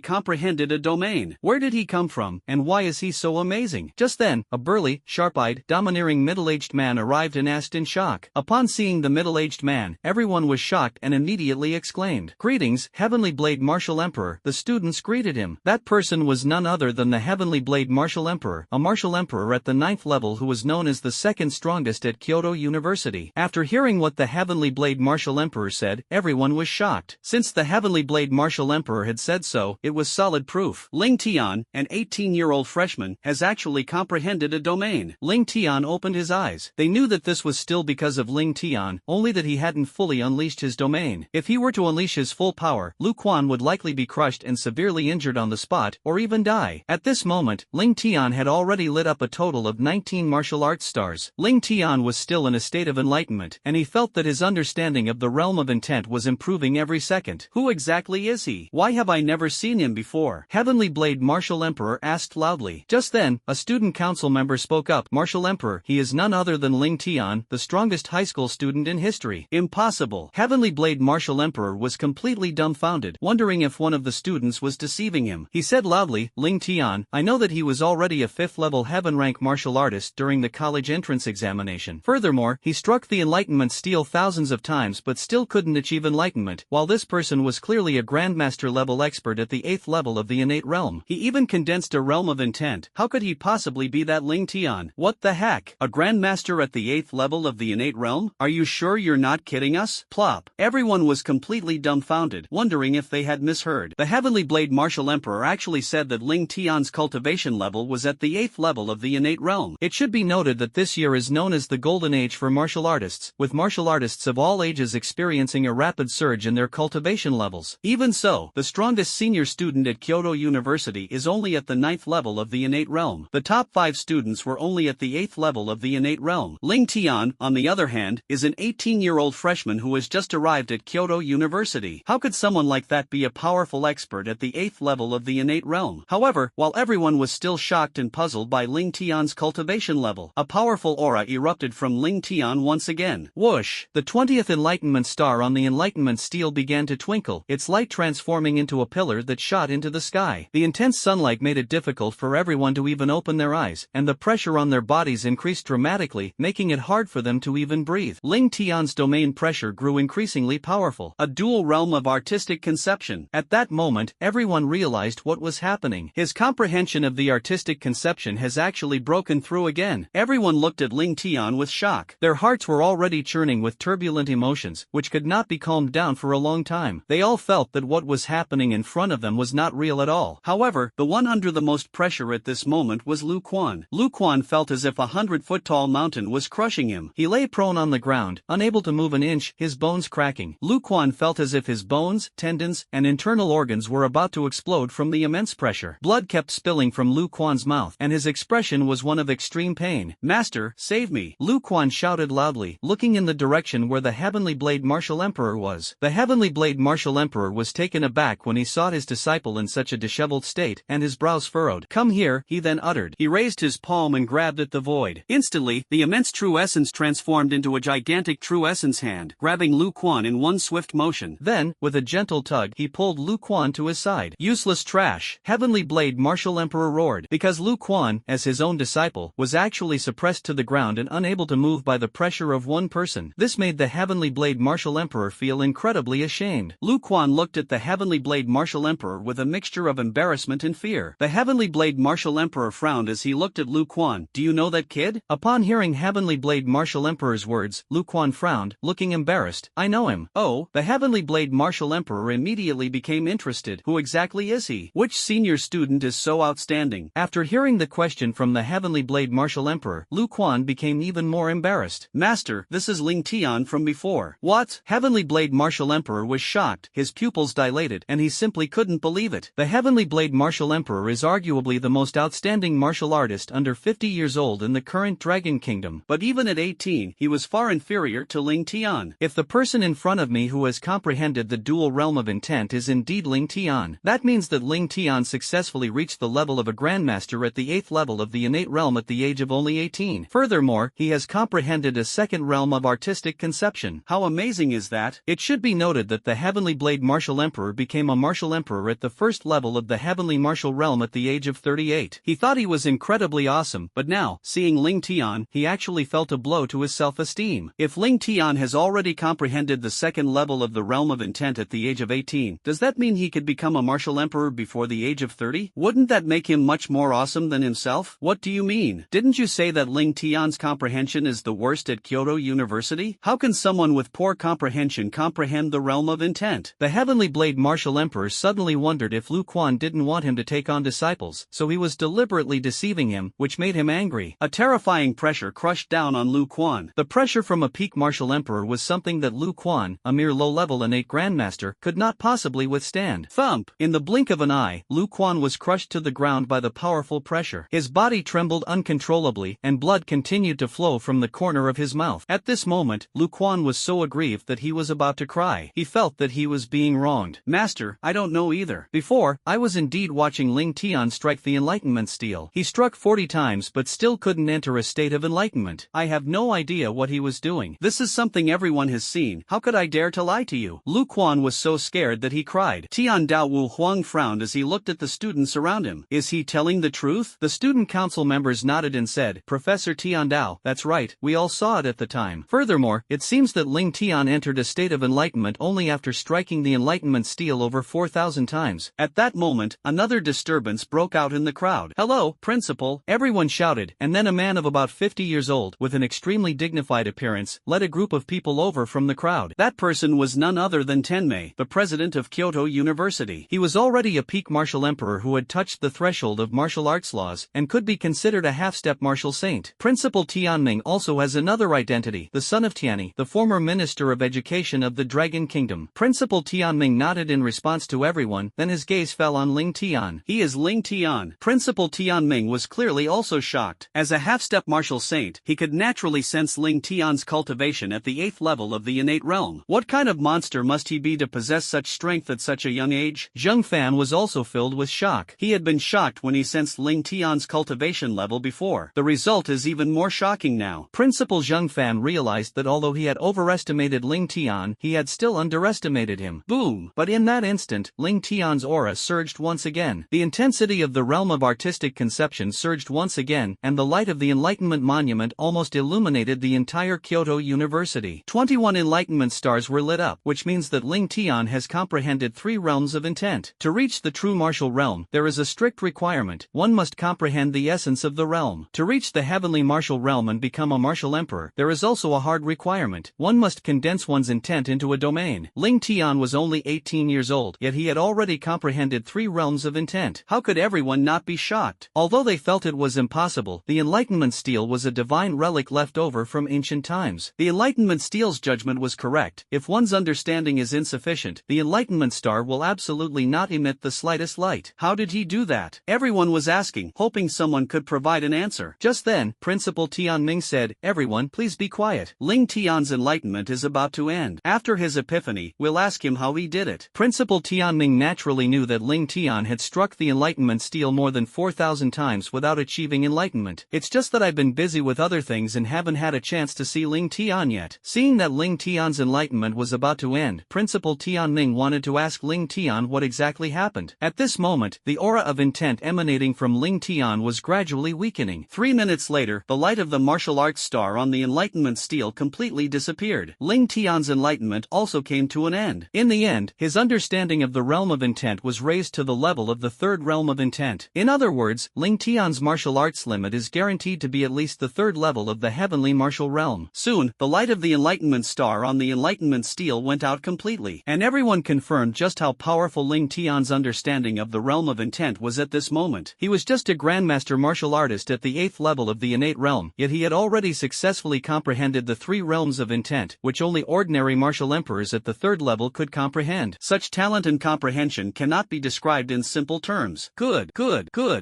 comprehended a domain. Where did he come from, and why is he so amazing?
Just then, a burly, sharp-eyed, domineering middle-aged man arrived and asked in shock. Upon seeing the middle-aged man, everyone was shocked and immediately exclaimed, "Greetings, Heavenly Blade Martial Emperor." The students greeted him. That person was none other than the Heavenly Blade Martial Emperor, a martial emperor at the 9th level who was known as the second strongest at Kyoto University. After hearing what the Heavenly Blade Martial Emperor said, everyone was shocked. Since the Heavenly Blade Martial Emperor had said so, it was solid proof.
Ling Tian, an 18-year-old freshman, has actually comprehended a domain.
Ling Tian opened his eyes. They knew that this was still because of Ling Tian, only that he hadn't fully unleashed his domain. If he were to unleash his full power, Lu Quan would likely be crushed and severely injured on the spot, or even die. At this moment, Ling Tian had already lit up a total of 19 martial arts stars. Ling Tian was still in a state of enlightenment, and he felt that his understanding of the realm of intent was improving every second.
Who exactly is he? Why have I never seen him before?
Heavenly Blade Martial Emperor asked loudly. Just then, a student council member spoke up. Martial Emperor, he is none other than Ling Tian, the strongest high school student in history.
Impossible.
Heavenly Blade Martial Emperor was completely dumbfounded, wondering if one of the students was deceiving him. He said loudly, "Ling Tian, I know that he was already a 5th level heaven rank martial artist during the college entrance examination. Furthermore, he struck the enlightenment steel thousands of times but still couldn't achieve enlightenment, while this person was clearly a grandmaster level expert at the 8th level of the innate realm.
He even condensed a realm of intent. How could he possibly be that Ling Tian? What the heck? A grandmaster at the 8th level of the innate realm? Are you sure you're not kidding us?" Plop. Everyone was completely dumbfounded, wondering if they had misheard. The Heavenly Blade Martial Emperor actually said that Ling Tian's cultivation level was at the 8th level of the innate realm.
It should be noted that this year is known as the Golden Age for martial artists, with martial artists of all ages experiencing a rapid surge in their cultivation levels.
Even so, the strong strongest senior student at Kyoto University is only at the 9th level of the innate realm. The top 5 students were only at the 8th level of the innate realm. Ling Tian, on the other hand, is an 18-year-old freshman who has just arrived at Kyoto University. How could someone like that be a powerful expert at the 8th level of the innate realm? However, while everyone was still shocked and puzzled by Ling Tian's cultivation level, a powerful aura erupted from Ling Tian once again. Whoosh! The 20th Enlightenment star on the Enlightenment stele began to twinkle, its light transforming into a pillar that shot into the sky. The intense sunlight made it difficult for everyone to even open their eyes, and the pressure on their bodies increased dramatically, making it hard for them to even breathe. Ling Tian's domain pressure grew increasingly powerful. A dual realm of artistic conception. At that moment, everyone realized what was happening. His comprehension of the artistic conception has actually broken through again. Everyone looked at Ling Tian with shock. Their hearts were already churning with turbulent emotions, which could not be calmed down for a long time. They all felt that what was happening in front of them was not real at all. However, the one under the most pressure at this moment was Lu Quan. Lu Quan felt as if a 100-foot-tall mountain was crushing him. He lay prone on the ground, unable to move an inch, his bones cracking. Lu Quan felt as if his bones, tendons, and internal organs were about to explode from the immense pressure. Blood kept spilling from Lu Quan's mouth, and his expression was one of extreme pain. "Master, save me!" Lu Quan shouted loudly, looking in the direction where the Heavenly Blade Martial Emperor was. The Heavenly Blade Martial Emperor was taken aback when he saw his disciple in such a disheveled state, and his brows furrowed. "Come here," he then uttered. He raised his palm and grabbed at the void. Instantly, the immense True Essence transformed into a gigantic True Essence hand, grabbing Lu Quan in one swift motion. Then, with a gentle tug, he pulled Lu Quan to his side. "Useless trash!" Heavenly Blade Martial Emperor roared. Because Lu Quan, as his own disciple, was actually suppressed to the ground and unable to move by the pressure of one person, this made the Heavenly Blade Martial Emperor feel incredibly ashamed. Lu Quan looked at the Heavenly Blade Martial Emperor with a mixture of embarrassment and fear. The Heavenly Blade Martial Emperor frowned as he looked at Lu Quan. "Do you know that kid?" Upon hearing Heavenly Blade Martial Emperor's words, Lu Quan frowned, looking embarrassed. "I know him." "Oh?" The Heavenly Blade Martial Emperor immediately became interested. "Who exactly is he? Which senior student is so outstanding?" After hearing the question from the Heavenly Blade Martial Emperor, Lu Quan became even more embarrassed. "Master, this is Ling Tian from before." "What?" Heavenly Blade Martial Emperor was shocked, his pupils dilated, and he simply couldn't believe it. The Heavenly Blade Martial Emperor is arguably the most outstanding martial artist under 50 years old in the current Dragon Kingdom, but even at 18, he was far inferior to Ling Tian. If the person in front of me who has comprehended the dual realm of intent is indeed Ling Tian, that means that Ling Tian successfully reached the level of a Grandmaster at the 8th level of the innate realm at the age of only 18. Furthermore, he has comprehended a second realm of artistic conception. How amazing is that? It should be noted that the Heavenly Blade Martial Emperor became a Martial Emperor at the first level of the Heavenly Martial Realm at the age of 38. He thought he was incredibly awesome, but now, seeing Ling Tian, he actually felt a blow to his self-esteem. If Ling Tian has already comprehended the second level of the realm of intent at the age of 18, does that mean he could become a Martial Emperor before the age of 30? Wouldn't that make him much more awesome than himself? What do you mean? Didn't you say that Ling Tian's comprehension is the worst at Kyoto University? How can someone with poor comprehension comprehend the realm of intent? The Heavenly Blade Martial Emperor suddenly wondered if Lu Quan didn't want him to take on disciples, so he was deliberately deceiving him, which made him angry. A terrifying pressure crushed down on Lu Quan. The pressure from a peak Martial Emperor was something that Lu Quan, a mere low-level innate Grandmaster, could not possibly withstand. Thump! In the blink of an eye, Lu Quan was crushed to the ground by the powerful pressure. His body trembled uncontrollably, and blood continued to flow from the corner of his mouth. At this moment, Lu Quan was so aggrieved that he was about to cry. He felt that he was being wronged. "Master, I don't know either. Before, I was indeed watching Ling Tian strike the Enlightenment stele. He struck 40 times but still couldn't enter a state of enlightenment. I have no idea what he was doing. This is something everyone has seen. How could I dare to lie to you?" Lu Quan was so scared that he cried. Tian Dao Wu Huang frowned as he looked at the students around him. Is he telling the truth? The student council members nodded and said, "Professor Tian Dao, that's right, we all saw it at the time." Furthermore, it seems that Ling Tian entered a state of enlightenment only after striking the Enlightenment stele over 4,000 times. At that moment, another disturbance broke out in the crowd. "Hello, Principal!" everyone shouted, and then a man of about 50 years old, with an extremely dignified appearance, led a group of people over from the crowd. That person was none other than Tenmei, the president of Kyoto University. He was already a peak martial emperor who had touched the threshold of martial arts laws, and could be considered a half-step martial saint. Principal Tianming also has another identity, the son of Tianni, the former Minister of Education of the Dragon Kingdom. Principal Tianming nodded in response
response to everyone, then his gaze fell on Ling Tian.
He is Ling Tian. Principal Tianming was clearly also shocked. As a half-step martial saint, he could naturally sense Ling Tian's cultivation at the 8th level of the innate realm. What kind of monster must he be to possess such strength at such a young age?
Zheng Fan was also filled with shock.
He had been shocked when he sensed Ling Tian's cultivation level before. The result is even more shocking now.
Principal Zheng Fan realized that although he had overestimated Ling Tian, he had still underestimated him.
Boom!
But in that instant, Ling Tian's aura surged once again. The intensity of the realm of artistic conception surged once again, and the light of the Enlightenment Monument almost illuminated the entire Kyoto University. 21 Enlightenment stars were lit up, which means that Ling Tian has comprehended 3 realms of intent. To reach the true martial realm, there is a strict requirement. One must comprehend the essence of the realm. To reach the heavenly martial realm and become a martial emperor, there is also a hard requirement. One must condense one's intent into a domain. Ling Tian was only 18 years old, yet he had already comprehended 3 realms of intent.
How could everyone not be shocked?
Although they felt it was impossible, the Enlightenment Steel was a divine relic left over from ancient times.
The Enlightenment Steel's judgment was correct. If one's understanding is insufficient, the Enlightenment Star will absolutely not emit the slightest light. How did he do that? Everyone was asking, hoping someone could provide an answer.
Just then, Principal Tianming said, "Everyone, please be quiet.
Ling Tian's enlightenment is about to end. After his epiphany, we'll ask him how he did it."
Principal Tianming naturally knew that Ling Tian had struck the Enlightenment Steel more than 4,000 times without achieving enlightenment. "It's just that I've been busy with other things and haven't had a chance to see Ling Tian yet." Seeing that Ling Tian's enlightenment was about to end, Principal Tianming wanted to ask Ling Tian what exactly happened. At this moment, the aura of intent emanating from Ling Tian was gradually weakening.
3 minutes later, the light of the martial arts star on the Enlightenment Steel completely disappeared. Ling Tian's enlightenment also came to an end.
In the end, his understanding of the realm of intent was raised to the level of the 3rd realm of intent. In other words, Ling Tian's martial arts limit is guaranteed to be at least the 3rd level of the heavenly martial realm.
Soon, the light of the Enlightenment star on the Enlightenment Steel went out completely, and everyone confirmed just how powerful Ling Tian's understanding of the realm of intent was at this moment.
He was just a grandmaster martial artist at the 8th level of the innate realm, yet he had already successfully comprehended the 3 realms of intent, which only ordinary martial emperors at the 3rd level could comprehend.
Such talent and comprehension cannot be described in simple terms. Good.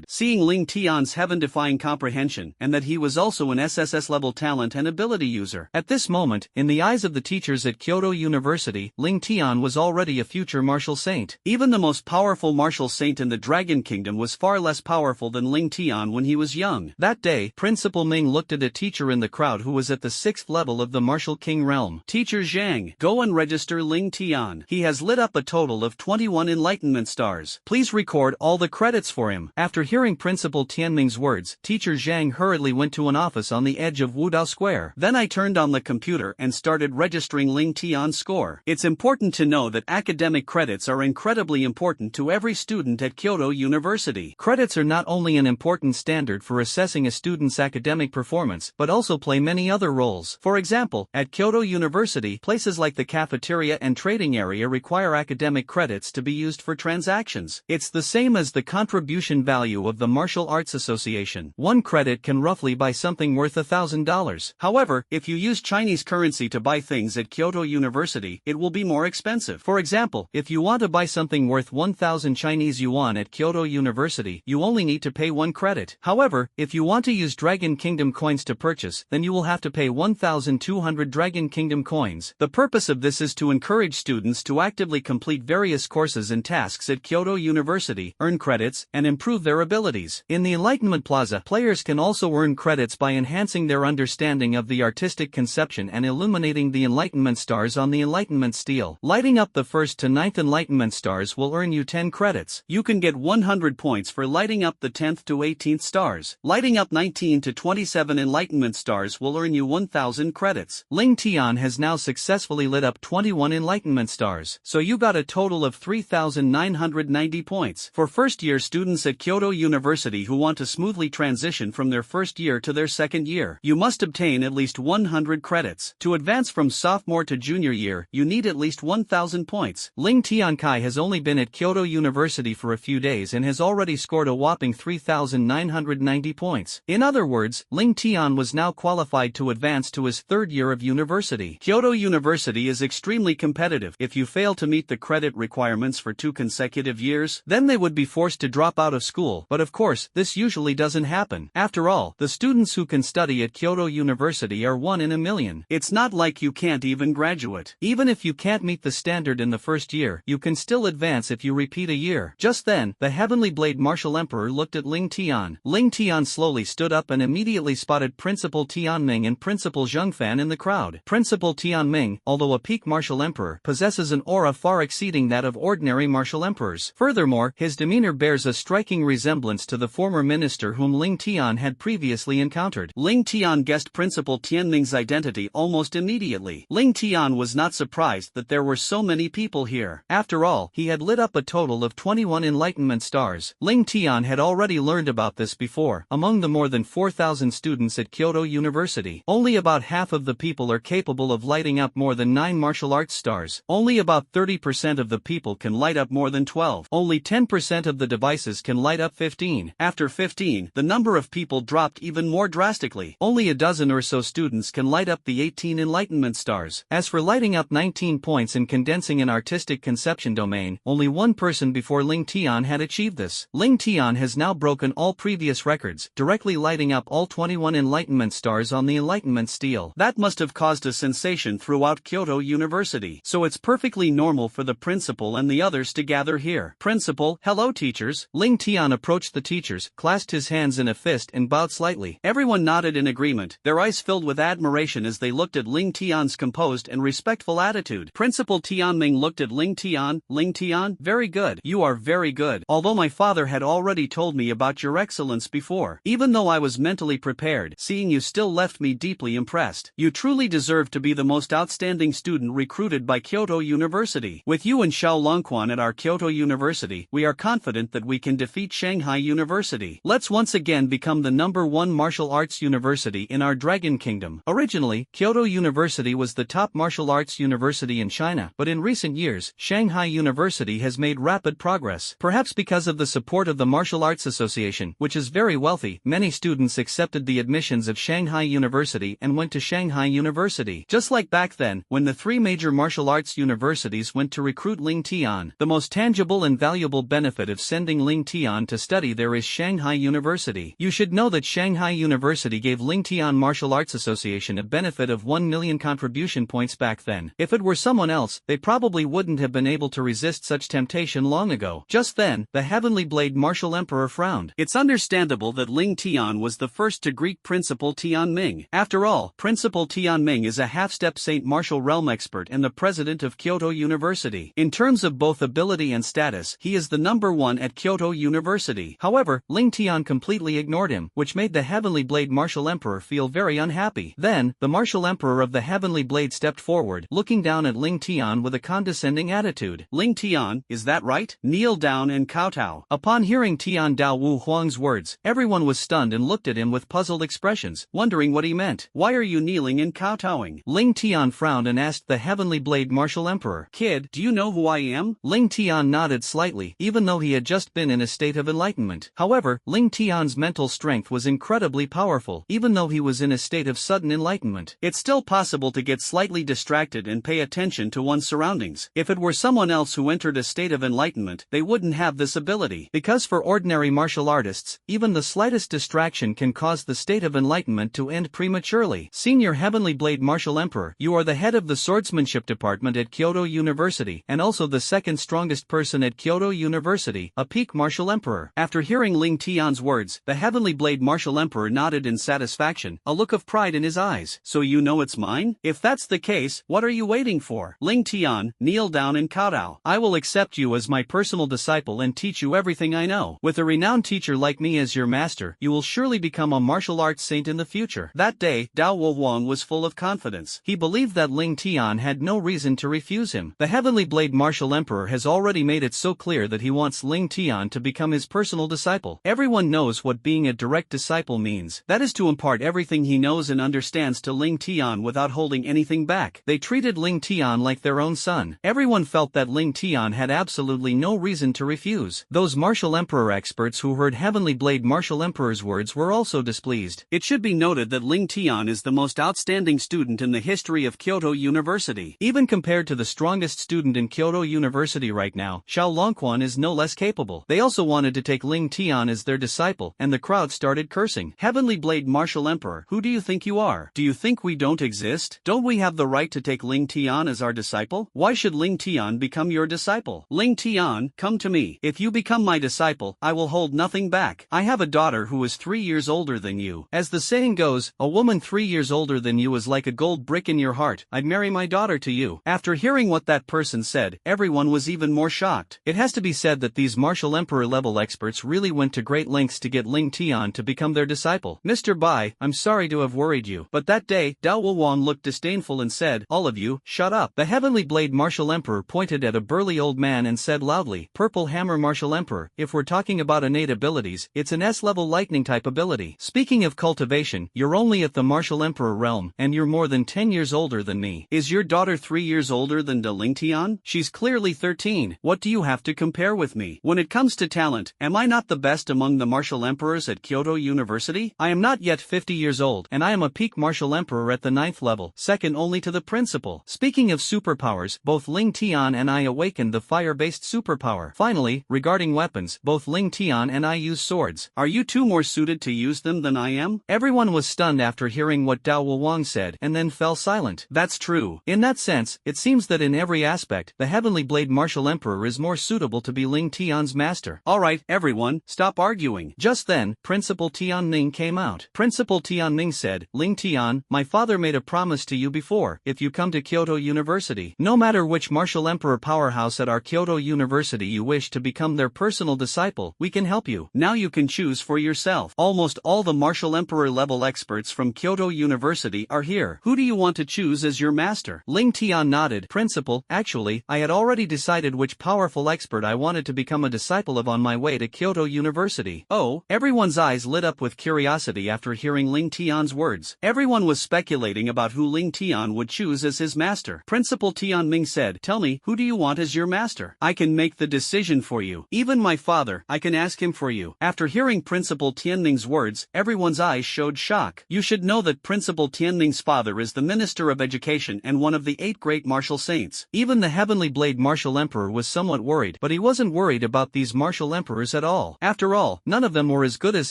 Seeing Ling Tian's heaven-defying comprehension, and that he was also an SSS level talent and ability user.
At this moment, in the eyes of the teachers at Kyoto University, Ling Tian was already a future martial saint.
Even the most powerful martial saint in the Dragon Kingdom was far less powerful than Ling Tian when he was young.
That day, Principal Ming looked at a teacher in the crowd who was at the 6th level of the Martial King realm.
"Teacher Zhang, go and register Ling Tian. He has lit up a total of 21 enlightenment stars.
Please record all the credits for him." After hearing Principal Tianming's words, Teacher Zhang hurriedly went to an office on the edge of Wudao Square.
Then I turned on the computer and started registering Ling Tian's score. It's important to know that academic credits are incredibly important to every student at Kyoto University.
Credits are not only an important standard for assessing a student's academic performance, but also play many other roles. For example, at Kyoto University, places like the cafeteria and trading area require academic credits to be used for transactions. It's the same as the contribution value of the Martial Arts Association. 1 credit can roughly buy something worth $1,000.
However, if you use Chinese currency to buy things at Kyoto University, it will be more expensive.
For example, if you want to buy something worth 1,000 Chinese yuan at Kyoto University, you only need to pay 1 credit. However, if you want to use Dragon Kingdom coins to purchase, then you will have to pay 1,200 Dragon Kingdom coins. The purpose of this is to encourage students to actively complete various courses and tasks at Kyoto University, earn credits, and improve their abilities. In the Enlightenment Plaza, players can also earn credits by enhancing their understanding of the artistic conception and illuminating the Enlightenment stars on the Enlightenment Steel. Lighting up the 1st to 9th Enlightenment stars will earn you 10 credits.
You can get 100 points for lighting up the 10th to 18th stars. Lighting up 19 to 27 Enlightenment stars will earn you 1,000 credits.
Ling Tian has now successfully lit up 21 Enlightenment stars, so you got a total of 3,990 points. For first-year students at Kyoto University who want to smoothly transition from their first year to their second year, you must obtain at least 100 credits. To advance from sophomore to junior year, you need at least 1,000 points. Ling Tiankai has only been at Kyoto University for a few days and has already scored a whopping 3,990 points. In other words, Ling Tian was now qualified to advance to his 3rd year of university.
Kyoto University is extremely competitive. If you fail to meet the credit requirements for 2 consecutive years. Then they would be forced to drop out of school, but of course, this usually doesn't happen. After all, the students who can study at Kyoto University are 1 in a million. It's not like you can't even graduate. Even if you can't meet the standard in the first year, you can still advance if you repeat a year. Just then, the Heavenly Blade Martial Emperor looked at Ling Tian. Ling Tian slowly stood up and immediately spotted Principal Tianming and Principal Zhengfan in the crowd. Principal Tianming, although a peak martial emperor, possesses an aura far exceeding that of ordinary martial emperors. Furthermore, his demeanor bears a striking resemblance to the former minister whom Ling Tian had previously encountered. Ling Tian guessed Principal Tianming's identity almost immediately. Ling Tian was not surprised that there were so many people here. After all, he had lit up a total of 21 enlightenment stars. Ling Tian had already learned about this before. Among the more than 4,000 students at Kyoto University, only about half of the people are capable of lighting up more than 9 martial arts stars. Only about 30% of the people can light up more than 12. Only 10% of the devices can light up 15. After 15, the number of people dropped even more drastically. Only a dozen or so students can light up the 18 enlightenment stars. As for lighting up 19 points and condensing an artistic conception domain, only one person before Ling Tian had achieved this. Ling Tian has now broken all previous records, directly lighting up all 21 enlightenment stars on the enlightenment stele. That must have caused a sensation throughout Kyoto University. So it's perfectly normal for the principal and the others to gather here. Principal, hello teachers. Ling Tian approached the teachers, clasped his hands in a fist and bowed slightly. Everyone nodded in agreement, their eyes filled with admiration as they looked at Ling Tian's composed and respectful attitude. Principal Tianming looked at Ling Tian. Ling Tian, very good. You are very good. Although my father had already told me about your excellence before, even though I was mentally prepared, seeing you still left me deeply impressed. You truly deserve to be the most outstanding student recruited by Kyoto University. With you and Xiao Longquan at our Kyoto University, we are confident that we can defeat Shanghai University. Let's once again become the #1 martial arts university in our Dragon Kingdom. Originally, Kyoto University was the top martial arts university in China, but in recent years, Shanghai University has made rapid progress. Perhaps because of the support of the Martial Arts Association, which is very wealthy, many students accepted the admissions of Shanghai University and went to Shanghai University. Just like back then, when the 3 major martial arts universities went to recruit Ling Tian, the most tangible and valuable benefit of sending Ling Tian to study there is Shanghai University. You should know that Shanghai University gave Ling Tian Martial Arts Association a benefit of 1 million contribution points back then. If it were someone else, they probably wouldn't have been able to resist such temptation long ago. Just then, the Heavenly Blade Martial Emperor frowned. It's understandable that Ling Tian was the first to greet Principal Tianming. After all, Principal Tianming is a half-step Saint Martial Realm expert and the president of Kyoto University. In terms of both ability and status, he is the #1 at Kyoto University. However, Ling Tian completely ignored him, which made the Heavenly Blade Martial Emperor feel very unhappy. Then, the Martial Emperor of the Heavenly Blade stepped forward, looking down at Ling Tian with a condescending attitude. Ling Tian, is that right? Kneel down and kowtow. Upon hearing Tian Dao Wu Huang's words, everyone was stunned and looked at him with puzzled expressions, wondering what he meant. Why are you kneeling and kowtowing? Ling Tian frowned and asked the Heavenly Blade Martial Emperor, Kid, do you know who I am? Ling Tian nodded slightly, even though he had just been in a state of enlightenment. However, Ling Tian's mental strength was incredibly powerful, even though he was in a state of sudden enlightenment. It's still possible to get slightly distracted and pay attention to one's surroundings. If it were someone else who entered a state of enlightenment, they wouldn't have this ability. Because for ordinary martial artists, even the slightest distraction can cause the state of enlightenment to end prematurely. Senior Heavenly Blade Martial Emperor, you are the head of the swordsmanship department at Kyoto University, and also the second strongest person at Kyoto University, a peak martial emperor. After hearing Ling Tian's words, the Heavenly Blade Martial Emperor nodded in satisfaction, a look of pride in his eyes. So you know it's mine? If that's the case, what are you waiting for? Ling Tian, kneel down and kowtow. I will accept you as my personal disciple and teach you everything I know. With a renowned teacher like me as your master, you will surely become a martial arts saint in the future. That day, Dao Wuhuang was full of confidence. He believed that Ling Tian had no reason to refuse him. The Heavenly Blade Martial Emperor has already made it so clear that he wants Ling Tian to become his personal disciple. Everyone knows what being a direct disciple means. That is to impart everything he knows and understands to Ling Tian without holding anything back. They treated Ling Tian like their own son. Everyone felt that Ling Tian had absolutely no reason to refuse. Those Martial Emperor experts who heard Heavenly Blade Martial Emperor's words were also displeased. It should be noted that Ling Tian is the most outstanding student in the history of Kyoto University. Even compared to the strongest student in Kyoto
Kyoto University right now, Xiao Longquan is no less capable. They also wanted to take Ling Tian as their disciple, and the crowd started cursing. Heavenly Blade Martial Emperor, who do you think you are? Do you think we don't exist? Don't we have the right to take Ling Tian as our disciple? Why should Ling Tian become your disciple? Ling Tian, come to me. If you become my disciple, I will hold nothing back. I have a daughter who is 3 years older than you. As the saying goes, a woman 3 years older than you is like a gold brick in your heart. I'd marry my daughter to you. After hearing what that person said, everyone was even more shocked. It has to be said that these martial emperor level experts really went to great lengths to get Ling Tian to become their disciple. Mr. Bai, I'm sorry to have worried you, but that day, Dao Wuwang looked disdainful and said, all of you, shut up. The Heavenly Blade Martial Emperor pointed at a burly old man and said loudly, Purple Hammer Martial Emperor, if we're talking about innate abilities, it's an S-level lightning type ability. Speaking of cultivation, you're only at the Martial Emperor realm, and you're more than 10 years older than me. Is your daughter 3 years older than De Ling Tian? She's clearly 13. What do you have to compare with me? When it comes to talent, am I not the best among the martial emperors at Kyoto University? I am not yet 50 years old, and I am a peak martial emperor at the 9th level, second only to the principal. Speaking of superpowers, both Ling Tian and I awakened the fire-based superpower. Finally, regarding weapons, both Ling Tian and I use swords. Are you two more suited to use them than I am? Everyone was stunned after hearing what Dao Wuwang said, and then fell silent. That's true. In that sense, it seems that in every aspect, the Heavenly Blade Martial Emperor is more suitable to be Ling Tian's master. Alright, everyone, stop arguing. Just then, Principal Tianming came out. Principal Tianming said, Ling Tian, my father made a promise to you before, if you come to Kyoto University, no matter which martial emperor powerhouse at our Kyoto University you wish to become their personal disciple, we can help you. Now you can choose for yourself. Almost all the martial emperor level experts from Kyoto University are here. Who do you want to choose as your master? Ling Tian nodded. Principal, actually, I had already decided which powerful expert I wanted to become a disciple of on my way to Kyoto University. Oh, everyone's eyes lit up with curiosity after hearing Ling Tian's words. Everyone was speculating about who Ling Tian would choose as his master. Principal Tianming said, tell me, who do you want as your master? I can make the decision for you. Even my father, I can ask him for you. After hearing Principal Tianming's words, everyone's eyes showed shock. You should know that Principal Tianming's father is the Minister of Education and one of the 8 great martial saints. Even the Heavenly Blade Martial Emperor was somewhat worried, but he wasn't worried about these martial emperors at all. After all, none of them were as good as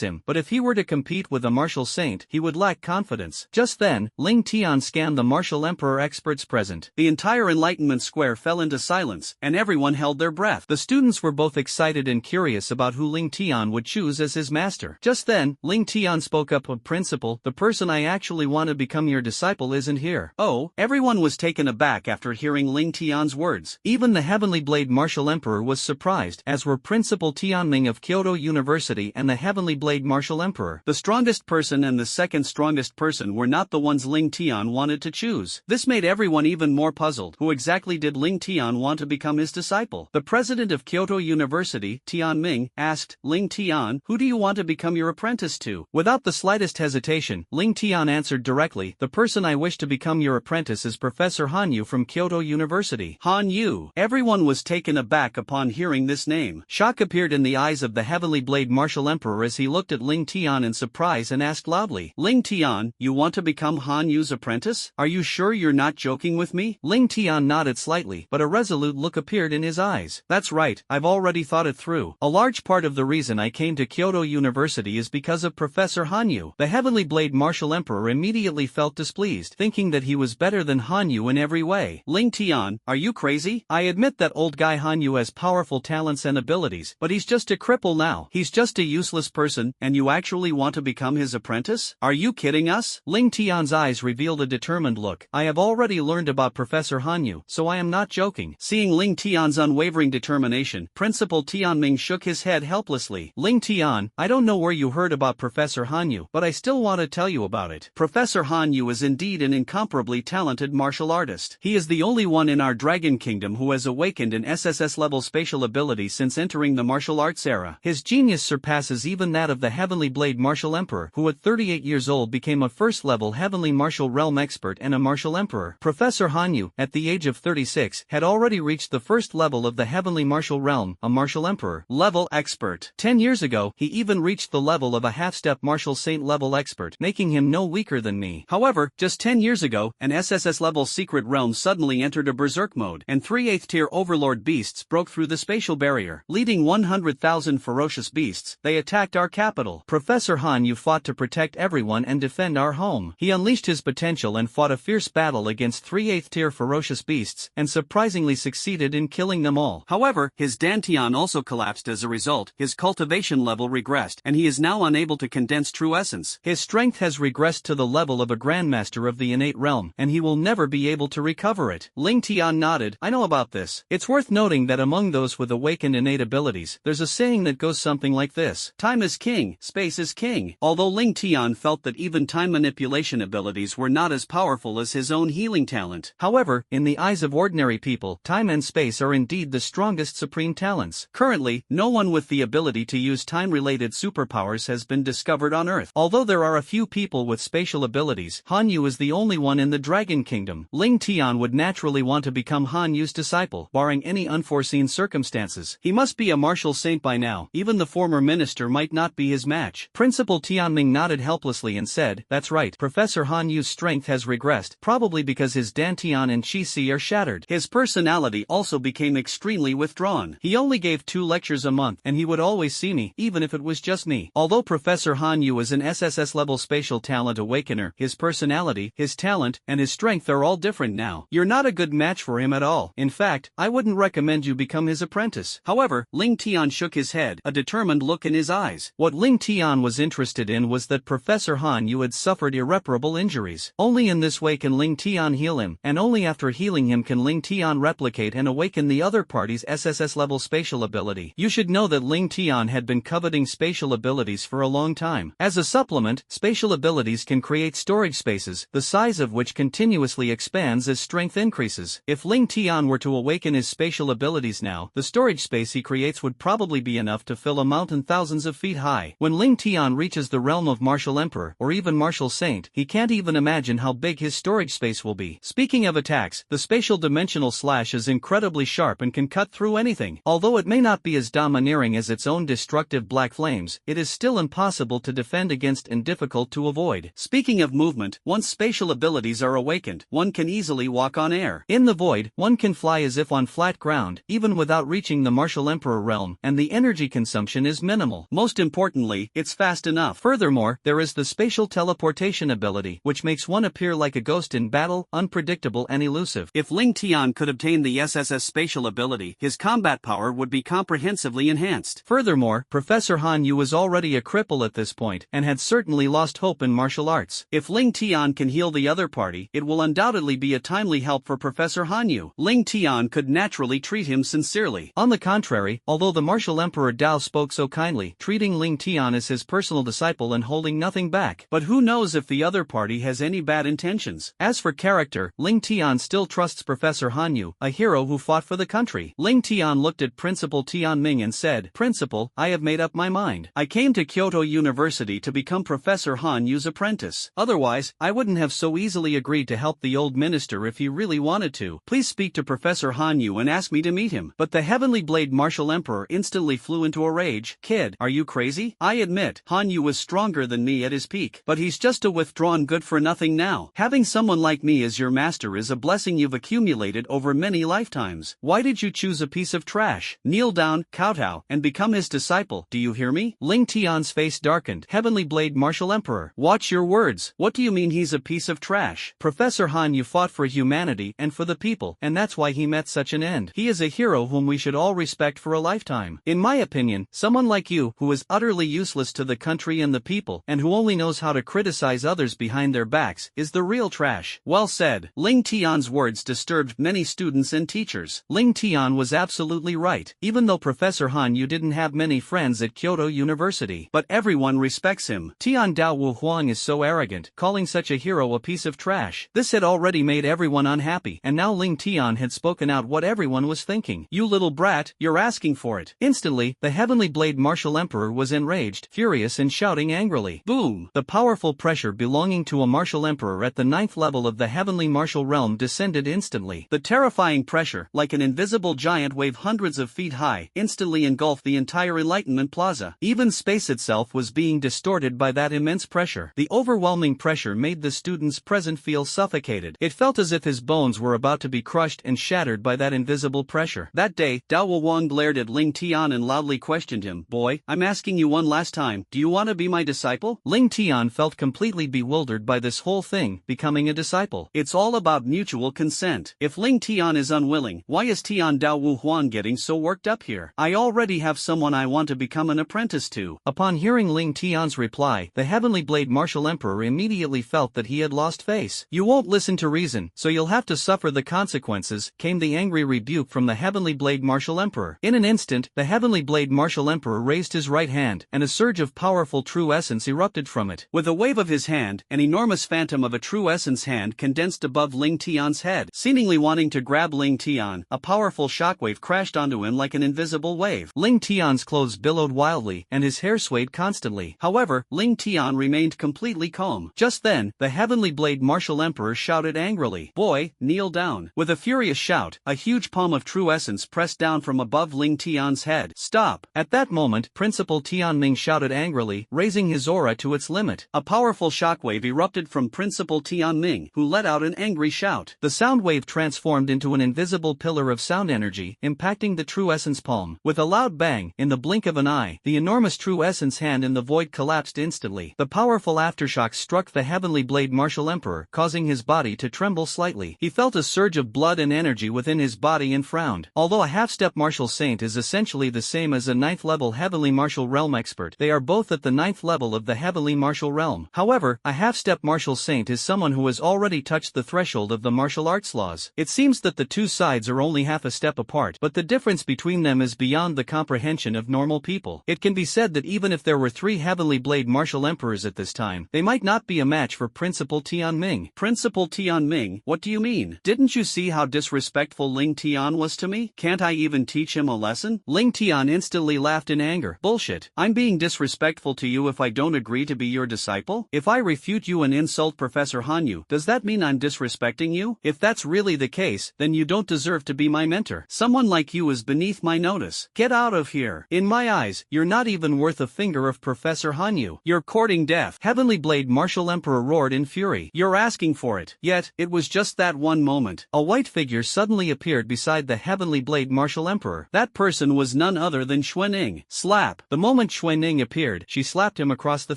him, but if he were to compete with a martial saint, he would lack confidence. Just then, Ling Tian scanned the martial emperor experts present. The entire Enlightenment Square fell into silence, and everyone held their breath. The students were both excited and curious about who Ling Tian would choose as his master. Just then, Ling Tian spoke up, Principal, the person I actually want to become your disciple isn't here. Oh, everyone was taken aback after hearing Ling Tian's words. Even the Heavenly Blade Martial Emperor was surprised, as were Principal Tianming of Kyoto University and the Heavenly Blade Martial Emperor. The strongest person and the second strongest person were not the ones Ling Tian wanted to choose. This made everyone even more puzzled. Who exactly did Ling Tian want to become his disciple? The president of Kyoto University, Tianming, asked, Ling Tian, who do you want to become your apprentice to? Without the slightest hesitation, Ling Tian answered directly, the person I wish to become your apprentice is Professor Han Yu from Kyoto University. Han Yu. Everyone was taken aback upon hearing this name. Shock appeared in the eyes of the Heavenly Blade Martial Emperor as he looked at Ling Tian in surprise and asked loudly, Ling Tian, you want to become Han Yu's apprentice? Are you sure you're not joking with me? Ling Tian nodded slightly, but a resolute look appeared in his eyes. That's right, I've already thought it through. A large part of the reason I came to Kyoto University is because of Professor Han Yu. The Heavenly Blade Martial Emperor immediately felt displeased, thinking that he was better than Han Yu in every way. Ling Tian, are you crazy? I admit that old guy Han Yu has powerful talents and abilities, but he's just a cripple now. He's just a useless person, and you actually want to become his apprentice? Are you kidding us? Ling Tian's eyes revealed a determined look. I have already learned about Professor Han Yu, so I am not joking. Seeing Ling Tian's unwavering determination, Principal Tianming shook his head helplessly. Ling Tian, I don't know where you heard about Professor Han Yu, but I still want to tell you about it. Professor Han Yu is indeed an incomparably talented martial artist. He is the only one in our Dragon Kingdom who has awakened an SSS level spatial ability since entering the martial arts era. His genius surpasses even that of the Heavenly Blade Martial Emperor, who at 38 years old became a first-level Heavenly Martial Realm expert and a martial emperor. Professor Han Yu, at the age of 36, had already reached the first level of the Heavenly Martial Realm, a martial emperor level expert. 10 years ago, he even reached the level of a half-step martial saint level expert, making him no weaker than me. However, just 10 years ago, an SSS level secret realm suddenly entered a berserk mode, and
three 8th-tier overlord beasts broke through the spatial barrier. Leading 100,000 ferocious beasts, they attacked our capital. Professor Han Yu fought to protect everyone and defend our home. He unleashed his potential and fought a fierce battle against three 8th-tier ferocious beasts, and surprisingly succeeded in killing them all. However, his Dantian also collapsed as a result, his cultivation level regressed, and he is now unable to condense true essence. His strength has regressed to the level of a grandmaster of the innate realm, and he will never be able to recover it. Ling Tian nodded. I know about this. It's worth noting that among those with awakened innate abilities, there's a saying that goes something like this: time is king, space is king. Although Ling Tian felt that even time manipulation abilities were not as powerful as his own healing talent. However, in the eyes of ordinary people, time and space are indeed the strongest supreme talents. Currently, no one with the ability to use time-related superpowers has been discovered on Earth. Although there are a few people with spatial abilities, Han Yu is the only one in the Dragon Kingdom. Ling Tian would naturally want to become Han Yu's disciple, barring any unforeseen circumstances. He must be a martial saint by now. Even the former minister might not be his match. Principal Tianming nodded helplessly and said, that's right, Professor Han Yu's strength has regressed, probably because his Dantian and Qi are shattered. His personality also became extremely withdrawn. He only gave 2 lectures a month, and he would always see me, even if it was just me. Although Professor Han Yu is an SSS level spatial talent awakener, his personality, his talent, and his strength are all different now. You're not a good match for him at all. In fact, I wouldn't recommend you become his apprentice. However, Ling Tian shook his head, a determined look in his eyes. What Ling Tian was interested in was that Professor Han Yu had suffered irreparable injuries. Only in this way can Ling Tian heal him, and only after healing him can Ling Tian replicate and awaken the other party's SSS level spatial ability. You should know that Ling Tian had been coveting spatial abilities for a long time. As a supplement, spatial abilities can create storage spaces, the size of which continuously expands as strength increases. If Ling Tian were to awaken his spatial abilities now, the storage space he creates would probably be enough to fill a mountain thousands of feet high. When Ling Tian reaches the realm of Martial Emperor, or even Martial Saint, he can't even imagine how big his storage space will be. Speaking of attacks, the spatial dimensional slash is incredibly sharp and can cut through anything. Although it may not be as domineering as its own destructive black flames, it is still impossible to defend against and difficult to avoid. Speaking of movement, once spatial abilities are awakened, one can easily walk on air. In the void, one can fly as if on flat ground, even without reaching the Martial Emperor realm, and the energy consumption is minimal. Most importantly, it's fast enough. Furthermore, there is the spatial teleportation ability, which makes one appear like a ghost in battle, unpredictable and elusive. If Ling Tian could obtain the SSS spatial ability, his combat power would be comprehensively enhanced. Furthermore, Professor Han Yu was already a cripple at this point, and had certainly lost hope in martial arts. If Ling Tian can heal the other party, it will undoubtedly be a timely help for Professor Han Yu. Ling Tian could naturally treat him sincerely. On the contrary, although the Martial Emperor Dao spoke so kindly, treating Ling Tian as his personal disciple and holding nothing back. But who knows if the other party has any bad intentions? As for character, Ling Tian still trusts Professor Han Yu, a hero who fought for the country. Ling Tian looked at Principal Tianming and said, Principal, I have made up my mind. I came to Kyoto University to become Professor Han Yu's apprentice. Otherwise, I wouldn't have so easily agreed to help the old minister if he really wanted to. Please speak to Professor Han Yu and ask me to meet him. But the Heavenly Blade Martial Emperor instantly flew into a rage. Kid, are you crazy? I admit, Han Yu was stronger than me at his peak, but he's just a withdrawn good-for-nothing now. Having someone like me as your master is a blessing you've accumulated over many lifetimes. Why did you choose a piece of trash? Kneel down, kowtow, and become his disciple. Do you hear me? Ling Tian's face darkened. Heavenly Blade Martial Emperor. Watch your words. What do you mean he's a piece of trash? Professor Han Yu fought for humanity and for the people, and that's why he met such an end. He is a hero whom we should all respect for a lifetime. In my opinion, someone like you, who is utterly useless to the country and the people, and who only knows how to criticize others behind their backs, is the real trash. Well said. Ling Tian's words disturbed many students and teachers. Ling Tian was absolutely right. Even though Professor Han Yu didn't have many friends at Kyoto University, but everyone respects him. Tian Dao Wu Huang is so arrogant, calling such a hero a piece of trash. This had already made everyone unhappy, and now Ling Tian had spoken out what everyone was thinking. You little brat, you're asking for it. Instantly, the Heavenly Blade Martial Emperor was enraged, furious and shouting angrily. Boom! The powerful pressure belonging to a Martial Emperor at the 9th level of the Heavenly Martial Realm descended instantly. The terrifying pressure, like an invisible giant wave hundreds of feet high, instantly engulfed the entire Enlightenment Plaza. Even space itself was being distorted by that immense pressure. The overwhelming pressure made the students present feel suffocated. It felt as if his bones were about to be crushed and
and shattered by that invisible pressure.
That day, Dao Wuhuang glared at Ling Tian and loudly questioned him. Boy, I'm asking you one last time, do you want to be my disciple?
Ling Tian felt completely bewildered by this whole thing, becoming a disciple.
It's all about mutual consent. If Ling Tian is unwilling, why is Tian Dao Wuhuang getting so worked up here? I already have someone I want to become an apprentice to.
Upon hearing Ling Tian's reply, the Heavenly Blade Martial Emperor immediately felt that he had lost face. You won't listen to reason, so you'll have to suffer the consequences, came the angry rebuke from the Heavenly Blade Martial Emperor. In an instant, the Heavenly Blade Martial Emperor raised his right hand, and a surge of powerful true essence erupted from it.
With a wave of his hand, an enormous phantom of a true essence hand condensed above Ling Tian's head. Seemingly wanting to grab Ling Tian, a powerful shockwave crashed onto him like an invisible wave.
Ling Tian's clothes billowed wildly, and his hair swayed constantly.
However, Ling Tian remained completely calm. Just then, the Heavenly Blade Martial Emperor shouted angrily, "Boy, kneel down." With a furious shout, a huge palm of true essence pressed down from above Ling Tian's head. "Stop!"
At that moment, Principal Tianming shouted angrily, raising his aura to its limit.
A powerful shockwave erupted from Principal Tianming, who let out an angry shout.
The sound wave transformed into an invisible pillar of sound energy, impacting the true essence palm. With a loud bang, in the blink of an eye, the enormous true essence hand in the void collapsed instantly. The powerful aftershock struck the Heavenly Blade Martial Emperor, causing his body to tremble slightly. He felt a surge of blood and energy within his body and frowned. Although a half-step martial saint is essentially the same as a 9th level Heavenly Martial Realm expert, they are both at the 9th level of the Heavenly Martial Realm. However, a half-step martial saint is someone who has already touched the threshold of the martial arts laws. It seems that the two sides are only half a step apart, but the difference between them is beyond the comprehension of normal people. It can be said that even if there were 3 Heavenly Blade Martial Emperors at this time, they might not be a match for Principal Tianming.
Principal Tianming, what do you mean? Didn't you see how disrespectful Ling Tian was to me? Can't I even teach him a lesson?
Ling Tian instantly laughed in anger.
Bullshit. I'm being disrespectful to you if I don't agree to be your disciple? If I refute you and insult Professor Hanyu, does that mean I'm disrespecting you? If that's really the case, then you don't deserve to be my mentor. Someone like you is beneath my notice. Get out of here.
In my eyes, you're not even worth a finger of Professor Hanyu.
You're courting death.
Heavenly Blade Martial Emperor roared in fury.
You're asking for it. Yet, it was just that one moment.
A white figure suddenly appeared beside the Heavenly Blade Martial Emperor.
That person was none other than Xuanning. Slap.
The moment Xuanning appeared, she slapped him across the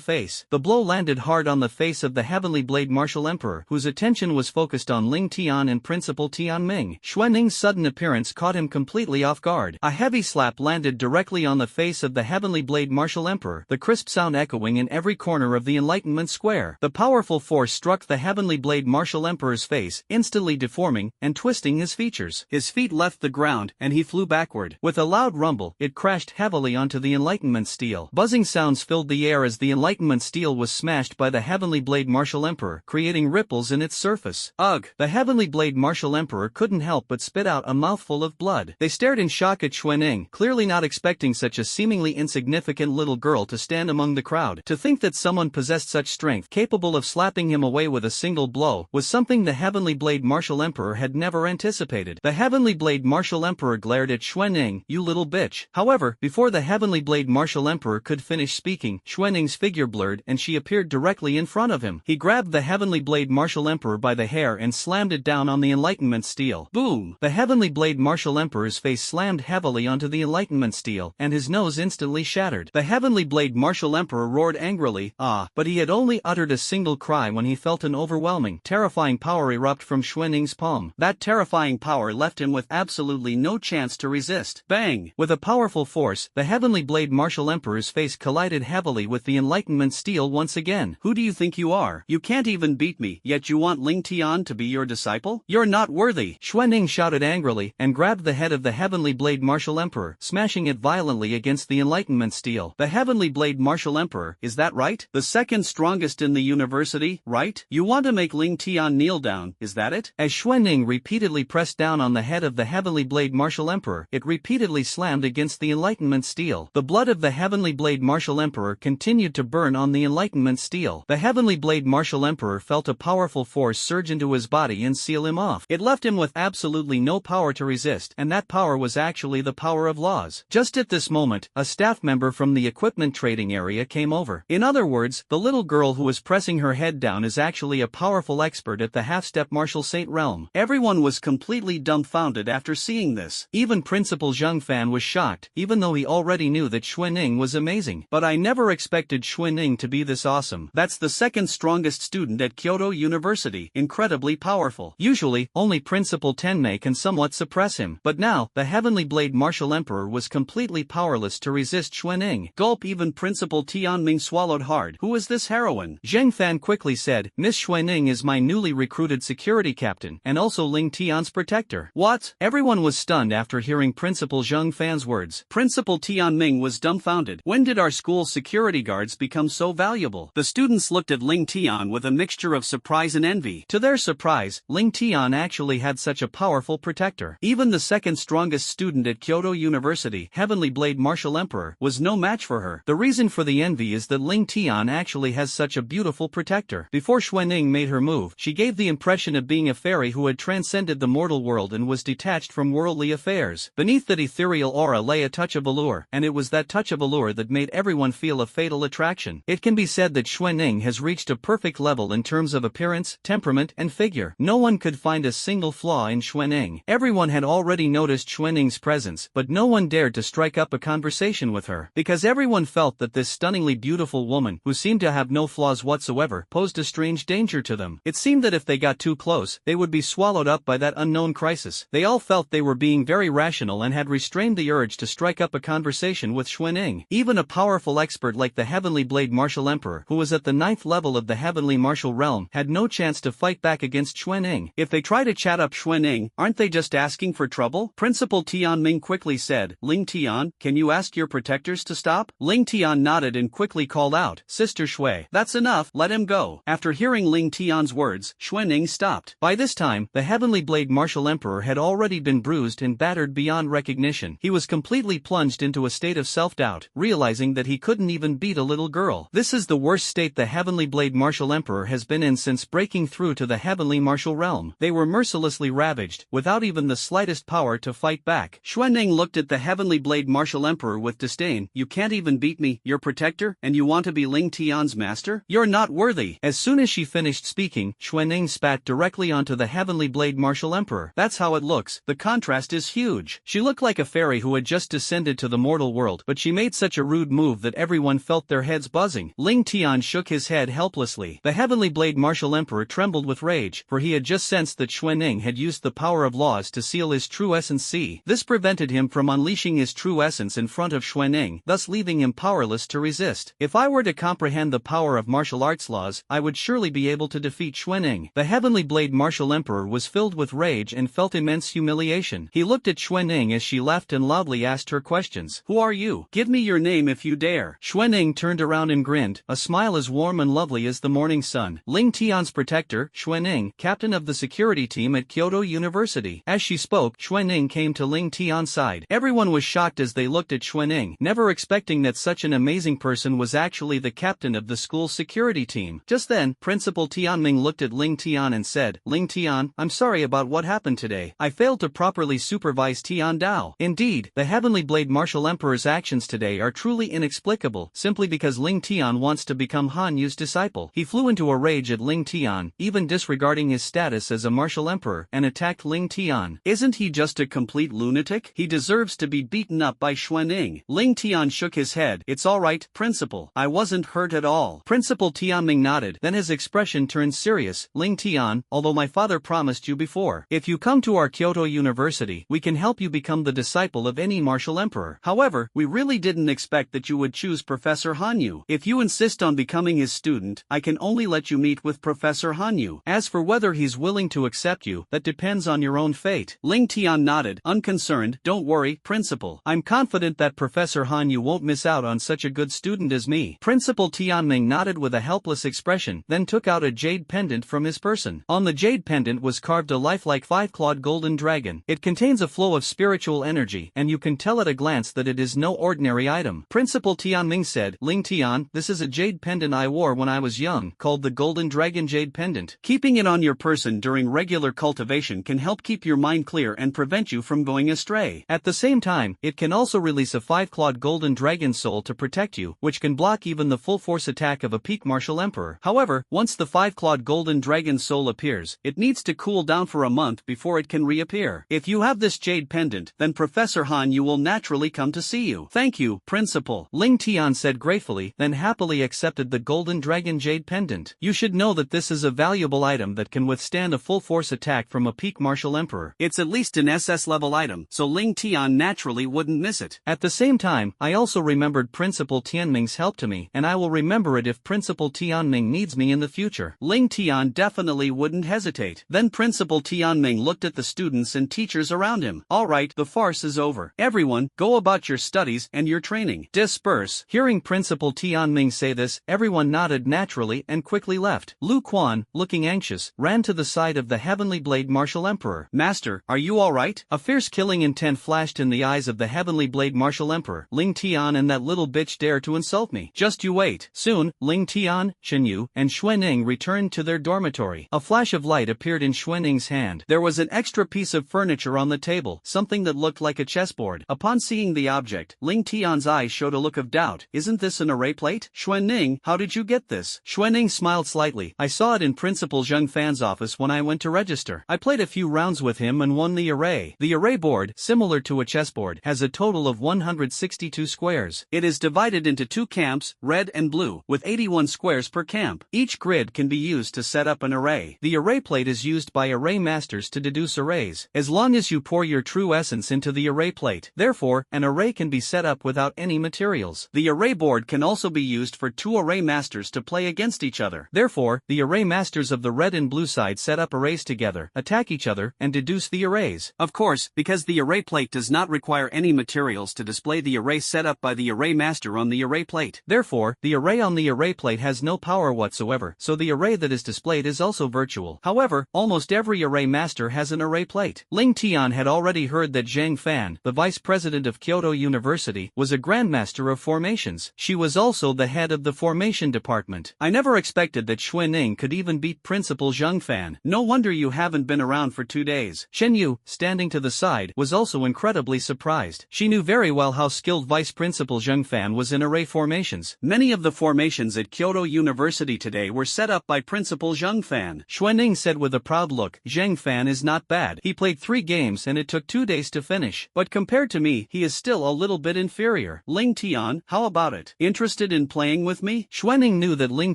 face. The blow landed hard on the face of the Heavenly Blade Martial Emperor, whose attention was focused on Ling Tian and Principal Tianming. Xuaning's sudden appearance caught him completely off guard. A heavy slap landed directly on the face of the Heavenly Blade Martial Emperor, the crisp sound echoing in every corner of the Enlightenment Square. The powerful force struck the Heavenly Blade Martial Emperor's face, instantly deforming and twisting his features.
His feet left the ground, and he flew backward.
With a loud rumble, it crashed heavily onto the Enlightenment steel. Buzzing sounds filled the air as the Enlightenment steel was smashed by the Heavenly Blade Martial Emperor, creating ripples in its surface.
Ugh!
The Heavenly Blade Martial Emperor couldn't help but spit out a mouthful of blood. They stared in shock at Xuanning, clearly not expecting such a seemingly insignificant little girl to stand among the crowd. To think that someone possessed such strength, capable of slapping him away with a single blow, was something the Heavenly Blade Martial Emperor had never anticipated. The Heavenly Blade Martial Emperor glared at Xuanning, "You little bitch." However, before the Heavenly Blade Martial Emperor could finish speaking, Xuanning's figure blurred and she appeared directly in front of him. He grabbed the Heavenly Blade Martial Emperor by the hair and slammed it down on the Enlightenment steel. Boom! The Heavenly Blade Martial Emperor's face slammed heavily onto the Enlightenment steel, and his nose instantly shattered. The Heavenly Blade Martial Emperor roared angrily, "Ah!" But he had only uttered a single cry when he felt an overwhelming, terrifying power erupt from Xuanning's palm. That terrifying power left him with absolutely no chance to resist. Bang! With a powerful force, the Heavenly Blade Martial Emperor's face collided heavily with the Enlightenment steel once again.
Who do you think you are? You can't even beat me, yet you want Ling Tian to be your disciple? You're not worthy!
Xuanning shouted angrily and grabbed the head of the Heavenly Blade Martial Emperor, smashing it violently against the Enlightenment steel. The Heavenly Blade Martial Emperor, is that right? The second strongest in the university, right? You want to make Ling Tian kneel down, is that it? As Xuanning repeatedly pressed down on the head of the Heavenly Blade Martial Emperor, it repeatedly slammed against the Enlightenment steel. The blood of the Heavenly Blade Martial Emperor continued to burn on the Enlightenment steel. The Heavenly Blade Martial Emperor felt a powerful force surge into his body and seal him off. It left him with absolutely no power to resist, and that power was actually the power of laws. Just at this moment, a staff member from the equipment trading area came over. In other words, the little girl who was pressing her head down is actually a powerful expert at the half-step martial saint realm. Everyone was
completely dumbfounded after seeing this.
Even Principal Zhang Fan was shocked, even though he already knew that Xuanning was amazing.
But I never expected Xuanning to be this awesome. That's the second strongest student at Kyoto University, incredibly powerful.
Usually, only Principal Tenmei can somewhat suppress him, but now, the Heavenly Blade Martial Emperor was completely powerless to resist Xuanning.
Gulp, even Principal Tianming swallowed hard. Who is this heroine?
Zhang Fan quickly said, Miss Xuanning is my newly recruited security captain, and also Ling Tian's protector.
What?
Everyone was stunned after hearing Principal Zhang Fan's words.
Principal Tianming was dumbfounded. When did our school's security guards become so valuable? The students looked at Ling Tian with a mixture of surprise and envy.
To their surprise, Ling Tian actually had such a powerful protector.
Even the second strongest student at Kyoto University, Heavenly Blade Martial Emperor, was no match for her.
The reason for the envy is that Ling Tian actually has such a beautiful protector. Before Xuanning made her move, she gave the impression of being a fairy who had transcended the mortal world and was detached from worldly affairs. Beneath that ethereal aura lay a touch of allure, and it was that touch of allure that made everyone feel a fatal attraction. It can be said that Xuanning has reached a perfect level in terms of appearance, temperament, and figure. No one could find a single flaw in Xuanning. Everyone had already noticed Xuanning's presence, but no one dared to strike up a conversation with her, because everyone felt that this stunningly beautiful woman, who seemed to have no flaws whatsoever, posed a strange danger to them. It seemed that if they got too close, they would be swallowed up by that unknown crisis. They all felt they were being very rational and had restrained the urge to strike up a conversation with Xuanning. Even a powerful expert like the Heavenly Blade Martial Emperor, who was at the 9th level of the Heavenly Martial Realm, had no chance to fight back against Xuanning.
If they try to chat up Xuanning, aren't they just asking for trouble? Principal Tianming quickly said, Ling Tian, can you ask your protectors to stop? Ling Tian nodded and quickly called out, Sister Shui. That's enough, let him go. After hearing Ling Tian's words, Xuanning stopped.
By this time, the Heavenly Blade Martial Emperor had already been bruised and battered beyond recognition. He was completely plunged into a state of self-doubt, realizing that he couldn't even beat a little girl. This is the worst state the Heavenly Blade Martial Emperor has been in since breaking through to the Heavenly Martial Realm. They were mercilessly ravaged, without even the slightest power to fight back.
Xuanning looked at the Heavenly Blade Martial Emperor with disdain. You can't even beat me, your protector, and you want to be Ling Tian's master? You're not worthy.
As soon as she finished speaking, Xuanning spat directly onto the Heavenly Blade Martial Emperor.
That's how it looks. The contrast is huge.
She looked like a fairy who had just descended to the mortal world, but she made such a rude move that everyone felt their heads buzzing. Ling Tian shook his head helplessly. The Heavenly Blade Martial Emperor trembled with rage, for he had just sensed that Xuanning had used the power of laws to seal his true essence. This prevented him from unleashing his true essence in front of Xuanning, thus leaving him powerless to resist. If I were to comprehend the power of martial arts laws, I would surely be able to defeat Xuanning. The Heavenly Blade Martial Emperor was filled with rage and felt immense humiliation. He looked at Xuanning as she laughed and loudly asked her questions. Who are you?
Give me your name if you dare.
Xuanning turned around and grinned, a smile as warm and lovely as the morning sun. Ling Tian's protector, Xuanning, captain of the security team at Kyoto University. As she spoke, Xuanning came to Ling Tian's side. Everyone was shocked as they looked at Xuanning, never expecting that such an amazing person was actually the captain of the school's security team. Just then, Principal Tianming looked at Ling Tian and said, Ling Tian, I'm sorry about what happened today. I failed to properly supervise Tian Dao. Indeed, the Heavenly Blade Martial Emperor's actions today are truly inexplicable, simply because Ling Tian wants to become Han Yu's disciple. He flew into a rage at Ling Tian, even disregarding his status as a martial emperor, and attacked Ling Tian.
Isn't he just a complete lunatic? He deserves to be beaten up by Xuanning. Ling Tian shook his head. It's alright, Principal. I wasn't hurt at all.
Principal Tianming nodded, then his expression turned serious. Ling Tian, although my father promised you before, if you come to our Kyoto University, we can help you become the disciple of any martial emperor.
However, we really didn't expect that you would choose Professor Han Yu. If you insist on becoming his student, I can only let you meet with Professor Han Yu.
As for whether he's willing to accept you, that depends on your own fate.
Ling Tian nodded, unconcerned. Don't worry, Principal.
I'm confident that Professor Han Yu won't miss out on such a good student as me. Principal Tianming nodded with a helpless expression, then took out a jade pendant from his person. On the jade pendant was carved a lifelike 5-clawed golden dragon. It contains a flow of spiritual energy, and you can tell at a glance that it is no ordinary item. Principal Tianming said, Ling Tian, this is a jade pendant I wore when I was young, called the Golden Dragon Jade Pendant.
Keeping it on your person during regular cultivation can help keep your mind clear and prevent you from going astray.
At the same time, it can also release a 5-clawed golden dragon soul to protect you, which can block even the full force attack of a peak martial emperor. However, once the 5-clawed golden dragon soul appears, it needs to cool down for a
month before it can reappear. If you have this jade pendant, then Professor Han Yu will naturally come to see you. Thank you, Principal,
Ling Tian said gratefully, then happily accepted the golden dragon jade pendant. You should know that this is a valuable item that can withstand a full force attack from a peak martial emperor.
It's at least an SS level item, so Ling Tian naturally wouldn't miss it.
At the same time, I also remembered Principal Tianming's help to me, and I will remember it if Principal Tianming needs me in the future.
Ling Tian definitely wouldn't hesitate. Then Principal Tianming looked at the students and teachers around him. Alright, the farce is over. Everyone, go about your studies and your training. Disperse.
Hearing Principal Tianming say this, everyone nodded naturally and quickly left. Lu Quan, looking anxious, ran to the side of the Heavenly Blade Martial Emperor.
Master, are you alright?
A fierce killing intent flashed in the eyes of the Heavenly Blade Martial Emperor. Ling Tian and that little bitch dare to insult me.
Just you wait.
Soon, Ling Tian, Shen Yu, and Xuanning returned to their dormitory. A flash of light appeared in Xuanning's hand.
There was an extra piece of furniture on the table, something that looked like a chessboard. Upon seeing the object, Ling Tian's eyes showed a look of doubt. Isn't this an array plate? Xuanning, how did you get this?
Xuanning smiled slightly. I saw it in Principal Zheng Fan's office when I went to register. I played a few rounds with him and won the array. The array board, similar to a chessboard, has a total of 162 squares.
It is divided into 2 camps, red and blue, with 81 squares per camp. Each grid can be used to set up an array.
The array plate is used by array masters to deduce arrays, as long as you pour your true essence into the array plate. Therefore, an array can be set up without any materials.
The array board can also be used for 2 array masters to play against each other.
Therefore, the array masters of the red and blue side set up arrays together, attack each other, and deduce the arrays.
Of course, because the array plate does not require any materials to display the array set up by the array master on the array plate.
Therefore, the array on the array plate has no power whatsoever, so the array that is displayed is also virtual. However, almost every array master has an array plate. Ling Tian had already heard that Zhang Fan, the vice president of Kyoto University, was a grandmaster of formations. She was also the head of the formation department. I never expected that Xuanning could even beat Principal Zheng Fan.
No wonder you haven't been around for 2 days.
Shen Yu, standing to the side, was also incredibly surprised. She knew very well how skilled Vice Principal Zheng Fan was in array formations.
Many of the formations at Kyoto University today were set up by Principal Zheng Fan.
Xuanning said with a proud look, Zheng Fan is not bad. He played 3 games and it took 2 days to finish. But compared to me, he is still a little bit inferior.
Ling Tian, how about it? Interested in playing with me?
Xuanning knew that Ling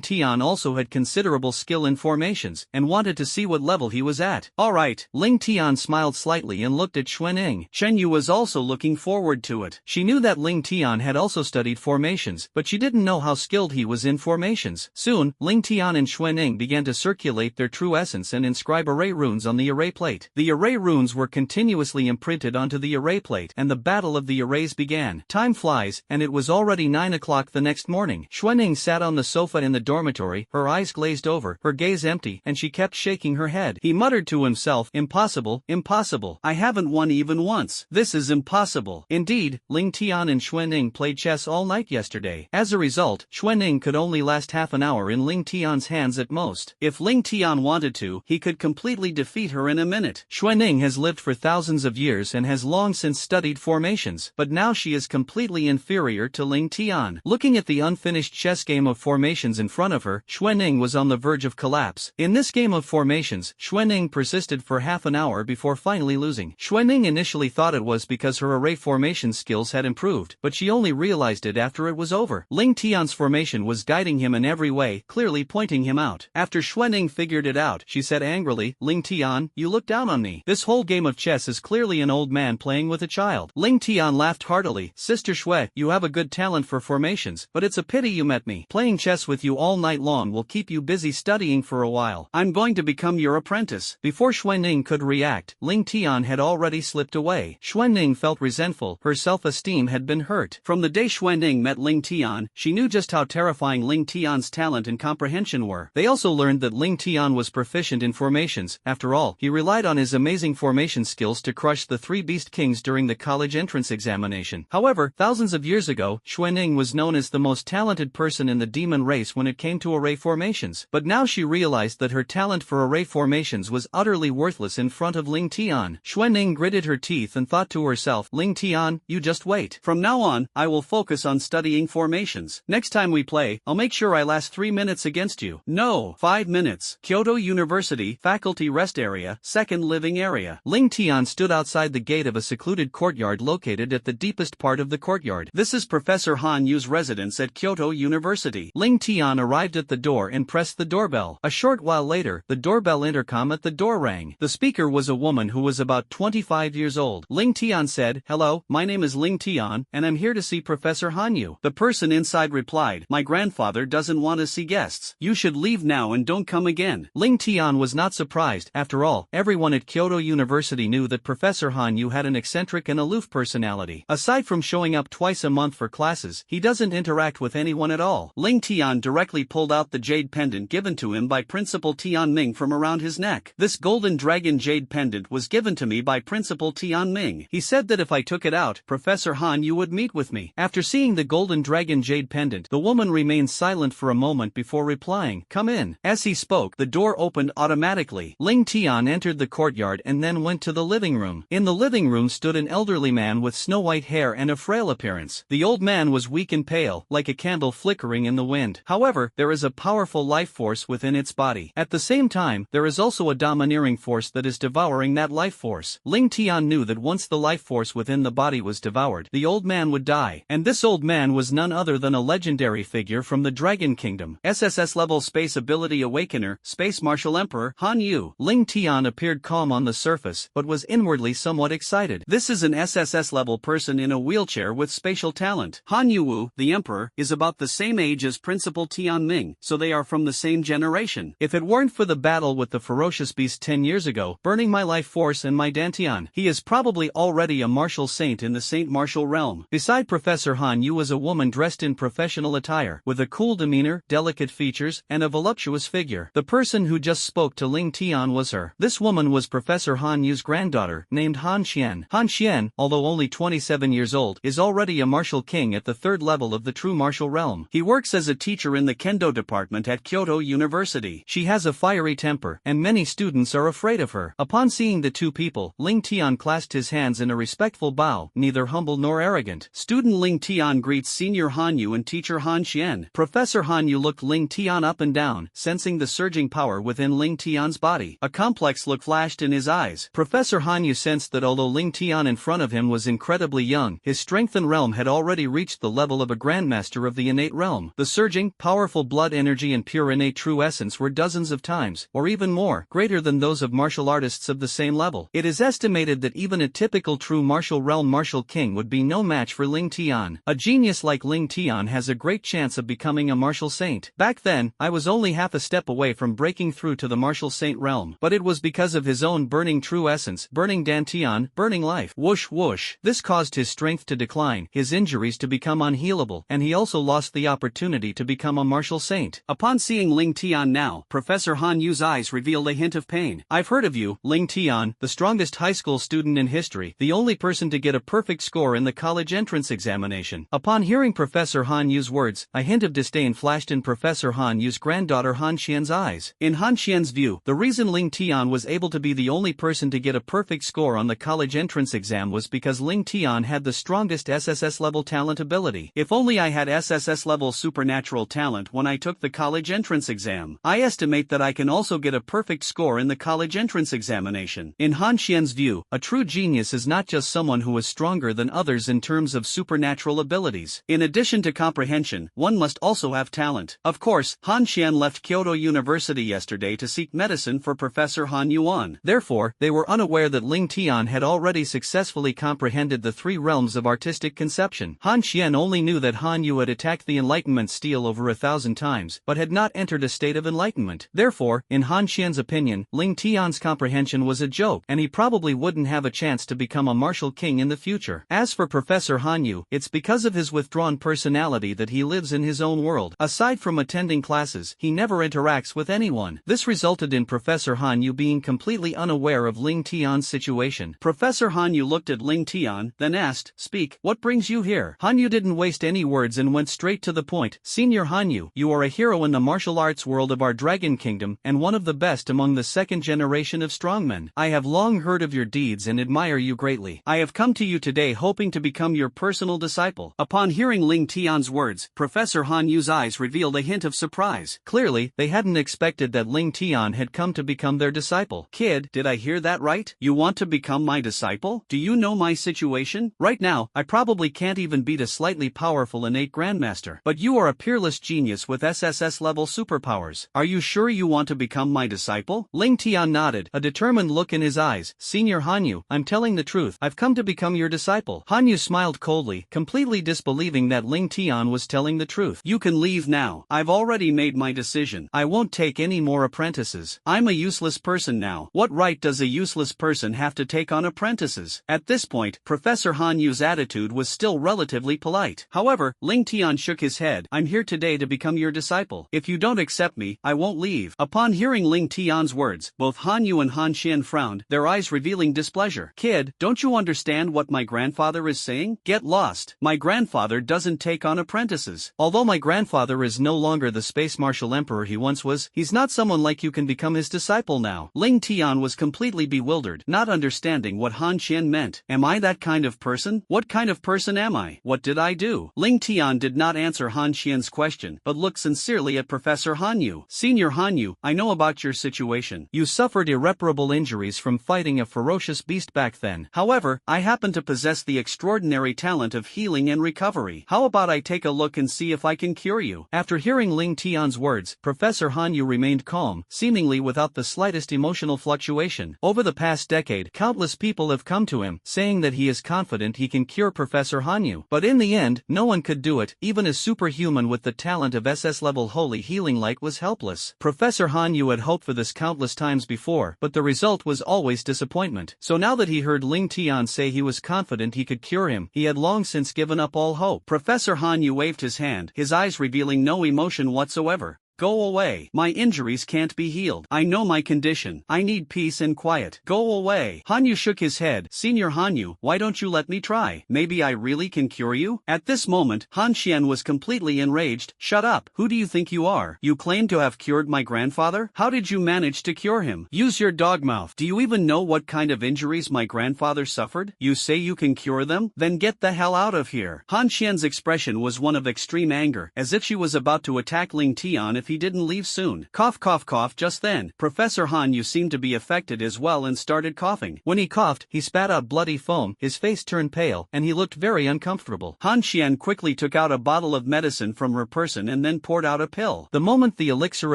Tian also had considerable skill in formations, and wanted to see what level he was at.
Alright.
Ling Tian smiled slightly and looked at Xuanning.
Shen Yu was also looking forward to it.
She knew that Ling Tian had also studied formations, but she didn't know how skilled he was in formations. Soon, Ling Tian and Xuanning began to circulate their true essence and inscribe array runes on the array plate. The array runes were continuously imprinted onto the array plate, and the battle of the arrays began. Time flies, and it was already 9 o'clock the next morning. Xuanning sat on the sofa in the dormitory, her eyes glazed over, her gaze empty, and she kept shaking her head. He muttered to himself, impossible, impossible.
I haven't won even once. This is impossible.
Indeed, Ling Tian and Xuanning played chess all night yesterday. As a result, Xuanning could only last half an hour in Ling Tian's hands at most.
If Ling Tian wanted to, he could completely defeat her in a minute.
Xuanning has lived for thousands of years and has long since studied formations, but now she is completely inferior to Ling Tian. Looking at the unfinished chess game of formations in front of her, Xuanning was on the verge of collapse. In this game of formations, Xuanning persisted for half an hour before finally losing. Xuanning initially thought it was because her array formation skills had improved, but she only realized it after it was over. Ling Tian's formation was guiding him in every way, clearly pointing him out. After Xuanning figured it out, she said angrily, Ling Tian, you look down on me. This whole game of chess is clearly an old man playing with a child. Ling Tian laughed heartily. Sister Xue, you have a good talent for formations, but it's a pity you met me. Playing chess with you all night long will keep you busy studying for a while.
I'm going to become your apprentice.
Before Xuanning could react, Ling Tian had already slipped away. Xuanning felt resentful. Her self-esteem had been hurt.
From the day Xuanning met Ling Tian, she knew just how terrifying Ling Tian's talent and comprehension were.
They also learned that Ling Tian was proficient in formations. After all, he relied on his amazing formation skills to crush the 3 Beast Kings during the college entrance examination. However, thousands of years ago, Xuanning was known as the most talented person in the demon race when it came to array formations. But now she realized that her talent for array formations was utterly worthless in front of Ling Tian. Xuanning gritted her teeth and thought to herself, Ling Tian, you just wait.
From now on, I will focus on studying formations. Next time we play, I'll make sure I last 3 minutes against you. No, 5 minutes. Kyoto University, faculty rest area. area, second living area. Ling Tian stood outside the gate of a secluded courtyard located at the deepest part of the courtyard. This is Professor Han Yu's residence at Kyoto University. Ling Tian arrived at the door and pressed the doorbell. A short while later, the doorbell intercom at the door rang. The speaker was a woman who was about 25 years old. Ling Tian said, "Hello, my name is Ling Tian, and I'm here to see Professor Han Yu." The person inside replied, "My grandfather doesn't want to see guests. You should leave now and don't come again." Ling Tian was not surprised. After all, everyone at Kyoto University knew that Professor Han Yu had an eccentric and aloof personality. Aside from showing up twice a month for classes, he doesn't interact with anyone at all. Ling Tian directly pulled out the jade pendant given to him by Principal Tian Ming from around his neck. "This golden dragon jade pendant was given to me by Principal Tian Ming. He said that if I took it out, Professor Han Yu would meet with me." After seeing the golden dragon jade pendant, the woman remained silent for a moment before replying, "Come in." As he spoke, the door opened automatically. Ling Tian entered the courtyard and then went to the living room. In the living room stood an elderly man with snow-white hair and a frail appearance. The old man was weak and pale, like a candle flickering in the wind. However, there is a powerful life force within its body. At the same time, there is also a domineering force that is devouring that life force. Ling Tian knew that once the life force within the body was devoured, the old man would die. And this old man was none other than a legendary figure from the Dragon Kingdom. SSS level Space Ability Awakener, Space Martial Emperor, Han Yu. Ling Tian appeared calm on the surface, but was inwardly somewhat excited. This is an SSS level person in a wheelchair with spatial talent. Han Yu, the Emperor, is about the same age as Principal Tian Ming, so they are from the same generation. If it weren't for the battle with the ferocious beast 10 years ago, burning my life force and my dantian, he is probably already a martial saint in the Saint Martial realm. Beside Professor Han Yu was a woman dressed in professional attire, with a cool demeanor, delicate features, and a voluptuous figure. The person who just spoke to Ling Tian was her. This woman was Professor Han Yu's granddaughter, named Han Xian. Han Xian, although only 27 years old, is already a martial king at the third level of the true martial realm. He works as a teacher in the Kendo department at Kyoto University. She has a fiery temper, and many students are afraid of her. Upon seeing the two people, Ling Tian clasped his hands in a respectful bow, neither humble nor arrogant. Student Ling Tian greets Senior Han Yu and teacher Han Xian. Professor Han Yu looked Ling Tian up and down, sensing the surging power within Ling Tian's body. A complex look flashed in his eyes. Professor Han Yu sensed that although Ling Tian in front of him was incredibly young, his strength and realm had already reached the level of a grandmaster of the innate realm. The surging, powerful blood energy and pure innate true essence were dozens of times, or even more, greater than those of martial artists of the same level. It is estimated that even a typical true martial realm martial king would be no match for Ling Tian. A genius like Ling Tian has a great chance of becoming a martial saint. Back then, I was only half a step away from breaking through to the martial saint realm, but it was because of his own burning true essence, burning dantian, burning life. Whoosh whoosh. This caused his strength to decline, his injuries to become unhealable, and he also lost the opportunity to become a martial saint. Upon seeing Ling Tian now, Professor Han Yu's eyes revealed a hint of pain. "I've heard of you, Ling Tian, the strongest high school student in history, the only person to get a perfect score in the college entrance examination." Upon hearing Professor Han Yu's words, a hint of disdain flashed in Professor Han Yu's granddaughter Han Xian's eyes. In Han Xian's view, the reason Ling Tian was able to be the only person to get a perfect score on the college entrance exam was because Ling Tian had the strongest SSS level talent ability. "If only I had SSS level supernatural talent when I took the college entrance exam. I estimate that I can also get a perfect score in the college entrance examination." In Han Xian's view, a true genius is not just someone who is stronger than others in terms of supernatural abilities. In addition to comprehension, one must also have talent. Of course, Han Xian left Kyoto University yesterday to seek medicine for Professor Han Yuan. Therefore, they were unaware that Ling Tian had already successfully comprehended the three realms of artistic conception. Han Xian only knew that Han Yu had attacked the Enlightenment steel over 1,000 times, but had not entered a state of enlightenment. Therefore, in Han Xian's opinion, Ling Tian's comprehension was a joke, and he probably wouldn't have a chance to become a martial king in the future. As for Professor Han Yu, it's because of his withdrawn personality that he lives in his own world. Aside from attending classes, he never interacts with anyone. This resulted in Professor Han Yu being completely unaware of Ling Tian's situation. Professor Han Yu looked at Ling Tian, then asked, "Speak, what brings you here?" Han Yu didn't waste any words and went straight to the point. "Senior Han Yu, you are a hero in the martial arts world of our Dragon Kingdom, and one of the best among the second generation of strongmen. I have long heard of your deeds and admire you greatly. I have come to you today hoping to become your personal disciple." Upon hearing Ling Tian's words, Professor Han Yu's eyes revealed a hint of surprise. Clearly, they hadn't expected that Ling Tian had come to become their disciple. Kid, did I hear that right? You want to become my disciple? Do you know my situation? Right now, I probably can't even beat a slightly powerful innate grandmaster. But you are a peerless genius with SSS level superpowers. Are you sure you want to become my disciple? Ling Tian nodded, a determined look in his eyes. Senior Hanyu, I'm telling the truth. I've come to become your disciple. Hanyu smiled coldly, completely disbelieving that Ling Tian was telling the truth. You can leave now. I've already made my decision. I won't take any more apprentices. I'm a useless person now. What right does a useless person have to take on apprentices? At this point, Professor Hanyu's attitude was still relatively polite. However, Ling Tian shook his head. I'm here today to become your disciple. If you don't accept me, I won't leave. Upon hearing Ling Tian's words, both Hanyu and Han Xian frowned, their eyes revealing displeasure. Kid, don't you understand what my grandfather is saying? Get lost. My grandfather doesn't take on apprentices. Although my grandfather is no longer the space martial emperor he once was, he's not someone like you can become his disciple now. Ling Tian was completely bewildered, not understanding what Han Xian meant. Am I that kind of person? What kind of person am I? What did I do? Ling Tian did not answer Han Xian's question, but looked sincerely at Professor Hanyu. Senior Hanyu, I know about your situation. You suffered irreparable injuries from fighting a ferocious beast back then. However, I happen to possess the extraordinary talent of healing and recovery. How about I take a look and see if I can cure you? After hearing Ling Tian's words, Professor Hanyu remained calm, seemingly without the slightest emotional fluctuation. Over the past decade, countless people have come to him, saying that he is confident he can cure Professor Hanyu. But in the end, no one could do it. Even a superhuman with the talent of SS-level holy healing light was helpless. Professor Hanyu had hoped for this countless times before, but the result was always disappointment. So now that he heard Ling Tian say he was confident he could cure him, he had long since given up all hope. Professor Hanyu waved his hand, his eyes revealing no emotion whatsoever. Go away. My injuries can't be healed. I know my condition. I need peace and quiet. Go away. Hanyu shook his head. Senior Hanyu, why don't you let me try? Maybe I really can cure you? At this moment, Han Xian was completely enraged. Shut up. Who do you think you are? You claim to have cured my grandfather? How did you manage to cure him? Use your dog mouth. Do you even know what kind of injuries my grandfather suffered? You say you can cure them? Then get the hell out of here. Han Xian's expression was one of extreme anger, as if she was about to attack Ling Tian if he didn't leave soon. Cough cough cough. Just then, Professor Hanyu seemed to be affected as well and started coughing. When he coughed, he spat out bloody foam, his face turned pale, and he looked very uncomfortable. Han Xian quickly took out a bottle of medicine from her person and then poured out a pill. The moment the elixir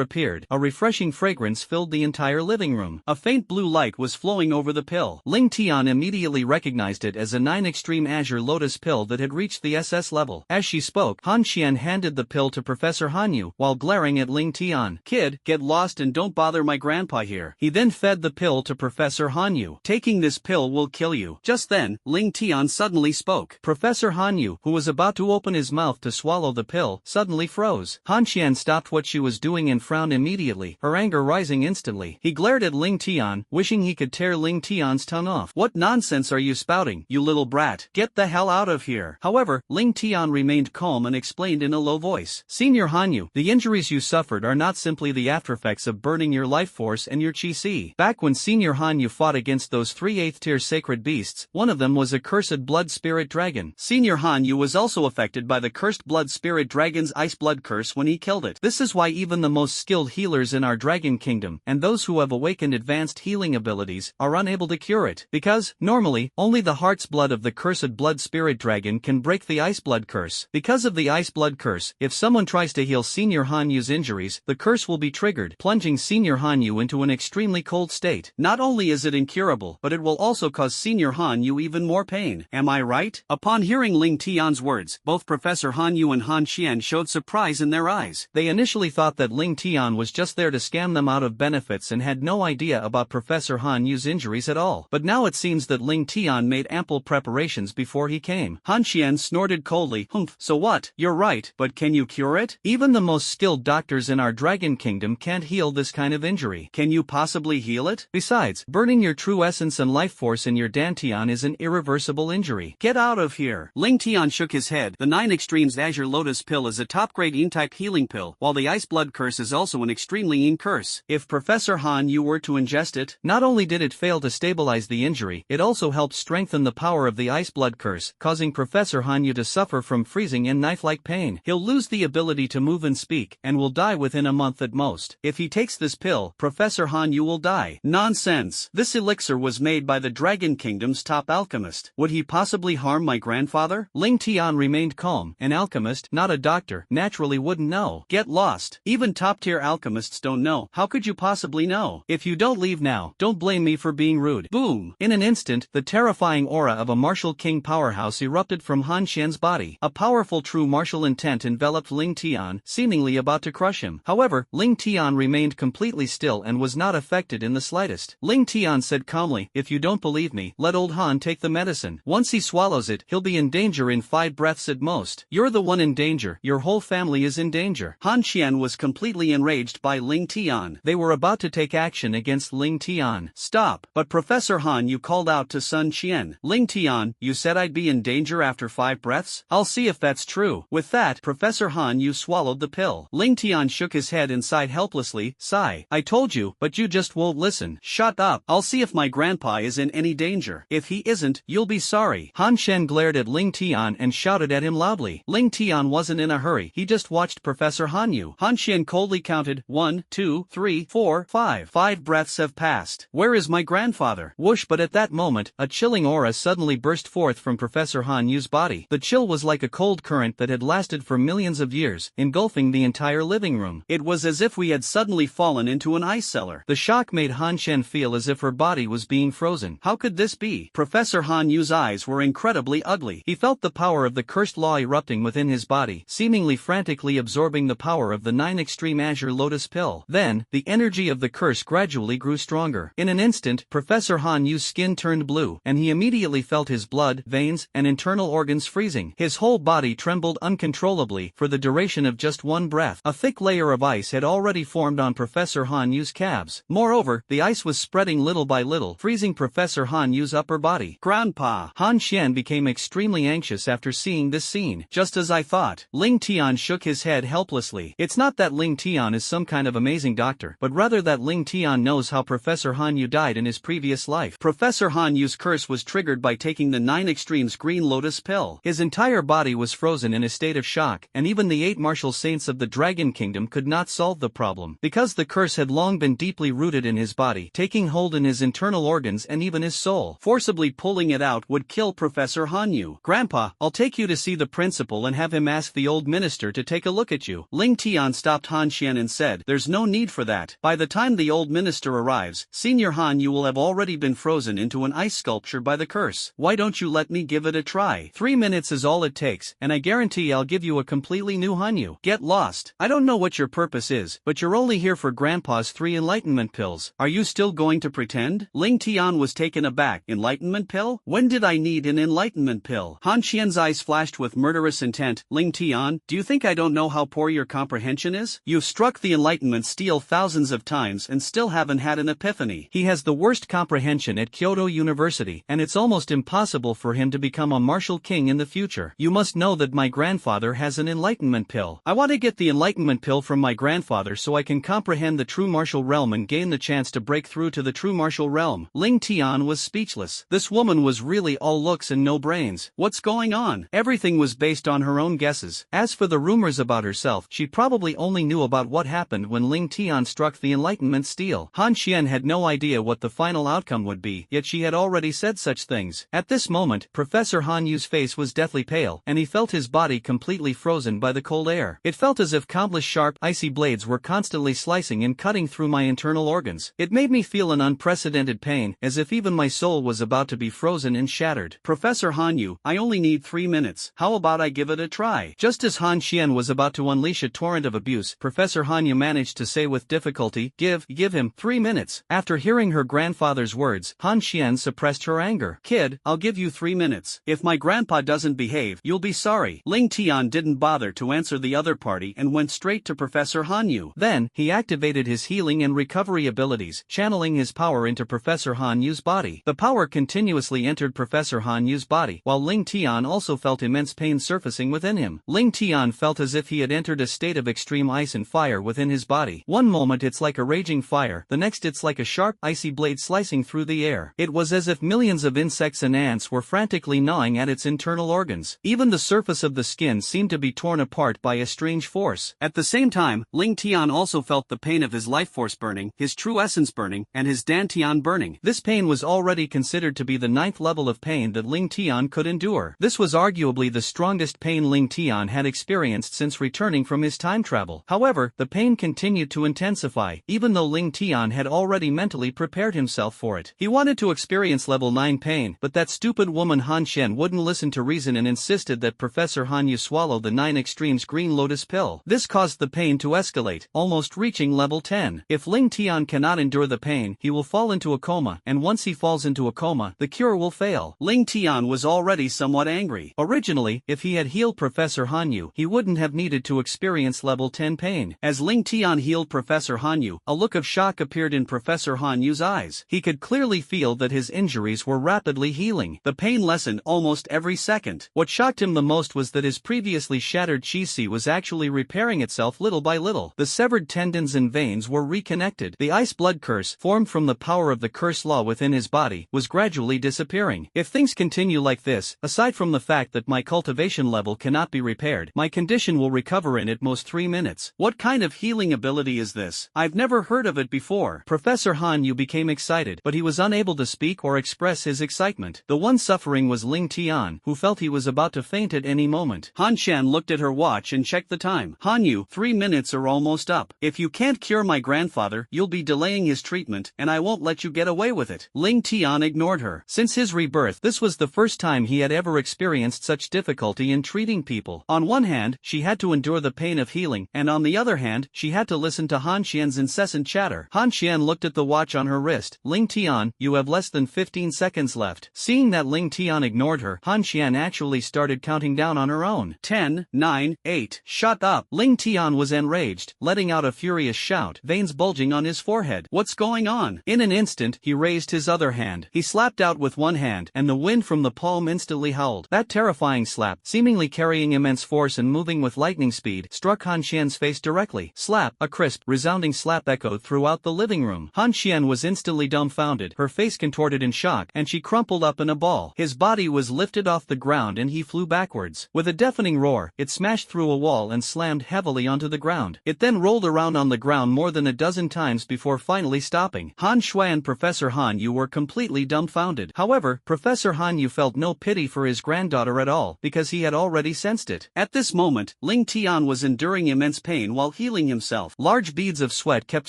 appeared, a refreshing fragrance filled the entire living room. A faint blue light was flowing over the pill. Ling Tian immediately recognized it as a 9 Extreme Azure Lotus pill that had reached the SS level. As she spoke, Han Xian handed the pill to Professor Hanyu, while glaring at Ling Tian. Kid, get lost and don't bother my grandpa here. He then fed the pill to Professor Hanyu. Taking this pill will kill you. Just then, Ling Tian suddenly spoke. Professor Hanyu, who was about to open his mouth to swallow the pill, suddenly froze. Han Xian stopped what she was doing and frowned immediately, her anger rising instantly. He glared at Ling Tian, wishing he could tear Ling Tian's tongue off. What nonsense are you spouting, you little brat? Get the hell out of here. However, Ling Tian remained calm and explained in a low voice. Senior Hanyu, the injuries you suffered are not simply the aftereffects of burning your life force and your chi. Back when Senior Hanyu fought against those 3 8th-tier sacred beasts, one of them was a cursed blood spirit dragon. Senior Hanyu was also affected by the cursed blood spirit dragon's ice blood curse when he killed it. This is why even the most skilled healers in our dragon kingdom, and those who have awakened advanced healing abilities, are unable to cure it. Because, normally, only the heart's blood of the cursed blood spirit dragon can break the ice blood curse. Because of the ice blood curse, if someone tries to heal Senior Hanyu's injuries, the curse will be triggered, plunging Senior Hanyu into an extremely cold state. Not only is it incurable, but it will also cause Senior Hanyu even more pain. Am I right? Upon hearing Ling Tian's words, both Professor Hanyu and Han Xian showed surprise in their eyes. They initially thought that Ling Tian was just there to scam them out of benefits and had no idea about Professor Hanyu's injuries at all. But now it seems that Ling Tian made ample preparations before he came. Han Xian snorted coldly. Humph, so what? You're right, but can you cure it? Even the most skilled doctors in our dragon kingdom can't heal this kind of injury. Can you possibly heal it? Besides, burning your true essence and life force in your dantian is an irreversible injury. Get out of here. Ling Tian shook his head. The 9 Extremes Azure Lotus pill is a top-grade Yin-type healing pill, while the Ice Blood Curse is also an extremely Yin curse. If Professor Hanyu were to ingest it, not only did it fail to stabilize the injury, it also helped strengthen the power of the Ice Blood Curse, causing Professor Hanyu to suffer from freezing and knife-like pain. He'll lose the ability to move and speak, and will die within a month at most. If he takes this pill, Professor Han Yu will die. Nonsense. This elixir was made by the Dragon Kingdom's top alchemist. Would he possibly harm my grandfather?
Ling Tian remained calm. An alchemist, not a doctor, naturally wouldn't know.
Get lost. Even top-tier alchemists don't know. How could you possibly know?
If you don't leave now, don't blame me for being rude.
Boom.
In an instant, the terrifying aura of a martial king powerhouse erupted from Han Xian's body. A powerful true martial intent enveloped Ling Tian, seemingly about to crush him. However, Ling Tian remained completely still and was not affected in the slightest. Ling Tian said calmly, "If you don't believe me, let old Han take the medicine. Once he swallows it, he'll be in danger in 5 breaths at most. You're the one in danger. Your whole family is in danger."
Han Xian was completely enraged by Ling Tian.
They were about to take action against Ling Tian.
Stop. But Professor Han Yu called out to Sun Qian. Ling Tian, you said I'd be in danger after 5 breaths? I'll see if that's true. With that, Professor Han Yu swallowed the pill. Ling Tian shook his head and sighed helplessly. Sigh. I told you, but you just won't listen. Shut up. I'll see if my grandpa is in any danger. If he isn't, you'll be sorry.
Han Shen glared at Ling Tian and shouted at him loudly. Ling Tian wasn't in a hurry. He just watched Professor Han Yu.
Han Xian coldly counted 1, 2, 3, 4, 5. 5 breaths have passed. Where is my grandfather?
Whoosh! But at that moment, a chilling aura suddenly burst forth from Professor Han Yu's body. The chill was like a cold current that had lasted for millions of years, engulfing the entire living room.
It was as if we had suddenly fallen into an ice cellar.
The shock made Han Shen feel as if her body was being frozen.
How could this be? Professor Han Yu's eyes were incredibly ugly.
He felt the power of the cursed law erupting within his body, seemingly frantically absorbing the power of the 9 extreme azure lotus pill. Then, the energy of the curse gradually grew stronger. In an instant, Professor Han Yu's skin turned blue, and he immediately felt his blood, veins, and internal organs freezing. His whole body trembled uncontrollably for the duration of just 1 breath. A thick layer of ice had already formed on Professor Han Yu's calves. Moreover, the ice was spreading little by little, freezing Professor Han Yu's upper body.
Grandpa!
Han Xian became extremely anxious after seeing this scene.
Just as I thought.
Ling Tian shook his head helplessly. It's not that Ling Tian is some kind of amazing doctor, but rather that Ling Tian knows how Professor Han Yu died in his previous life.
Professor Han Yu's curse was triggered by taking the 9 extremes green lotus pill.
His entire body was frozen in a state of shock, and even the 8 martial saints of the Dragon Kingdom could not solve the problem. Because the curse had long been deeply rooted in his body, taking hold in his internal organs and even his soul.
Forcibly pulling it out would kill Professor Han Yu. Grandpa, I'll take you to see the principal and have him ask the old minister to take a look at you. Ling Tian stopped Han Xian and said, there's no need for that. By the time the old minister arrives, Senior Han Yu will have already been frozen into an ice sculpture by the curse. Why don't you let me give it a try?
3 minutes is all it takes, and I guarantee I'll give you a completely new Han Yu.
Get lost. I don't know what your purpose is, but you're only here for Grandpa's 3 enlightenment pills. Are you still going to pretend? Ling Tian was taken aback. Enlightenment pill? When did I need an enlightenment pill? Han Xian's eyes flashed with murderous intent. Ling Tian, do you think I don't know how poor your comprehension is? You've struck the enlightenment steel thousands of times and still haven't had an epiphany.
He has the worst comprehension at Kyoto University, and it's almost impossible for him to become a martial king in the future. You must know that my grandfather has an enlightenment pill.
I want to get the enlightenment pill from my grandfather so I can comprehend the true martial realm and gain the chance to break through to the true martial realm. Ling Tian was speechless. This woman was really all looks and no brains. What's going on? Everything was based on her own guesses.
As for the rumors about herself, she probably only knew about what happened when Ling Tian struck the enlightenment steel. Han Xian had no idea what the final outcome would be, yet she had already said such things. At this moment, Professor Han Yu's face was deathly pale, and he felt his body completely frozen by the cold air. It felt as if countless sharp, icy blades were constantly slicing and cutting through my internal organs. It made me feel an unprecedented pain, as if even my soul was about to be frozen and shattered.
Professor Han Yu, I only need 3 minutes. How about I give it a try?
Just as Han Xian was about to unleash a torrent of abuse, Professor Han Yu managed to say with difficulty, Give him 3 minutes. After hearing her grandfather's words, Han Xian suppressed her anger.
Kid, I'll give you 3 minutes. If my grandpa doesn't behave, you'll be sorry. Ling Tian didn't bother to answer the other party and went straight to Professor Han Yu.
Then, he activated his healing and recovery abilities, channeling his power into Professor Han Yu's body. The power continuously entered Professor Han Yu's body, while Ling Tian also felt immense pain surfacing within him. Ling Tian felt as if he had entered a state of extreme ice and fire within his body. One moment it's like a raging fire, the next it's like a sharp, icy blade slicing through the air. It was as if millions of insects and ants were frantically gnawing at its internal organs. Even the surface of the skin seemed to be torn apart by a strange force. At the
same time, Ling Tian also felt the pain of his life force burning, his true essence burning, and his dantian burning. This pain was already considered to be the 9th level of pain that Ling Tian could endure. This was arguably the strongest pain Ling Tian had experienced since returning from his time travel. However, the pain continued to intensify, even though Ling Tian had already mentally prepared himself for it. He wanted to experience level 9 pain, but that stupid woman Han Shen wouldn't listen to reason and insisted that Professor Han Yu swallow the 9 Extremes Green Lotus pill. This caused the pain to escalate, almost reaching level 10. If Ling Tian cannot endure the pain, he will fall into a coma, and once he falls into a coma, the cure will fail. Ling Tian was already somewhat angry. Originally, if he had healed Professor Han Yu, he wouldn't have needed to experience level 10 pain. As Ling Tian healed Professor Han Yu, a look of shock appeared in Professor Han Yu's eyes. He could clearly feel that his injuries were rapidly healing. The pain lessened almost every second. What shocked him the most was that his previously shattered chi was actually repairing itself little by little. The severed tendons and veins were reconnected. The ice blood curse, formed from the power of the curse law within his body, was gradually disappearing. If things continue like this, aside from the fact that my cultivation level cannot be repaired, my condition will recover in at most 3 minutes. What kind of healing ability is this? I've never heard of it before. Professor Han Yu became excited, but he was unable to speak or express his excitement. The one suffering was Ling Tian, who felt he was about to faint at any moment. Han Shen looked at her watch and checked the time. Han Yu, 3 minutes are almost up. If you can't cure my grandfather, you'll be delaying his treatment, and I won't let you get away with it. Ling Tian ignored her. Since his rebirth, this was the first time he had ever experienced such difficulty in treating people. On one hand, she had to endure the pain of healing, and on the other hand, she had to listen to Han Xian's incessant chatter. Han Xian looked at the watch on her wrist. Ling Tian, you have less than 15 seconds left. Seeing that Ling Tian ignored her, Han Xian actually started counting down on her own. 10, 9, 8. Shut up. Ling Tian was enraged, letting out a furious shout, veins bulging on his forehead. What's going on? In an instant, he raised his other hand. He slapped out with one hand, and the wind from the palm instantly howled. That terrifying slap, seemingly carrying immense force and moving with lightning speed, struck Han Xian's face directly. Slap! A crisp, resounding slap echoed throughout the living room. Han Xian was instantly dumbfounded, her face contorted in shock, and she crumpled up in a ball. His body was lifted off the ground and he flew backwards. With a deafening roar, it smashed through a wall and slammed heavily onto the ground. It then rolled around on the ground more than a dozen times before finally stopping. Han Shui and Professor Han Yu were completely dumbfounded. However, Professor Han Yu felt no pity for his granddaughter at all, because he had already sensed it. At this moment, Ling Tian was enduring immense pain while healing himself. Large beads of sweat kept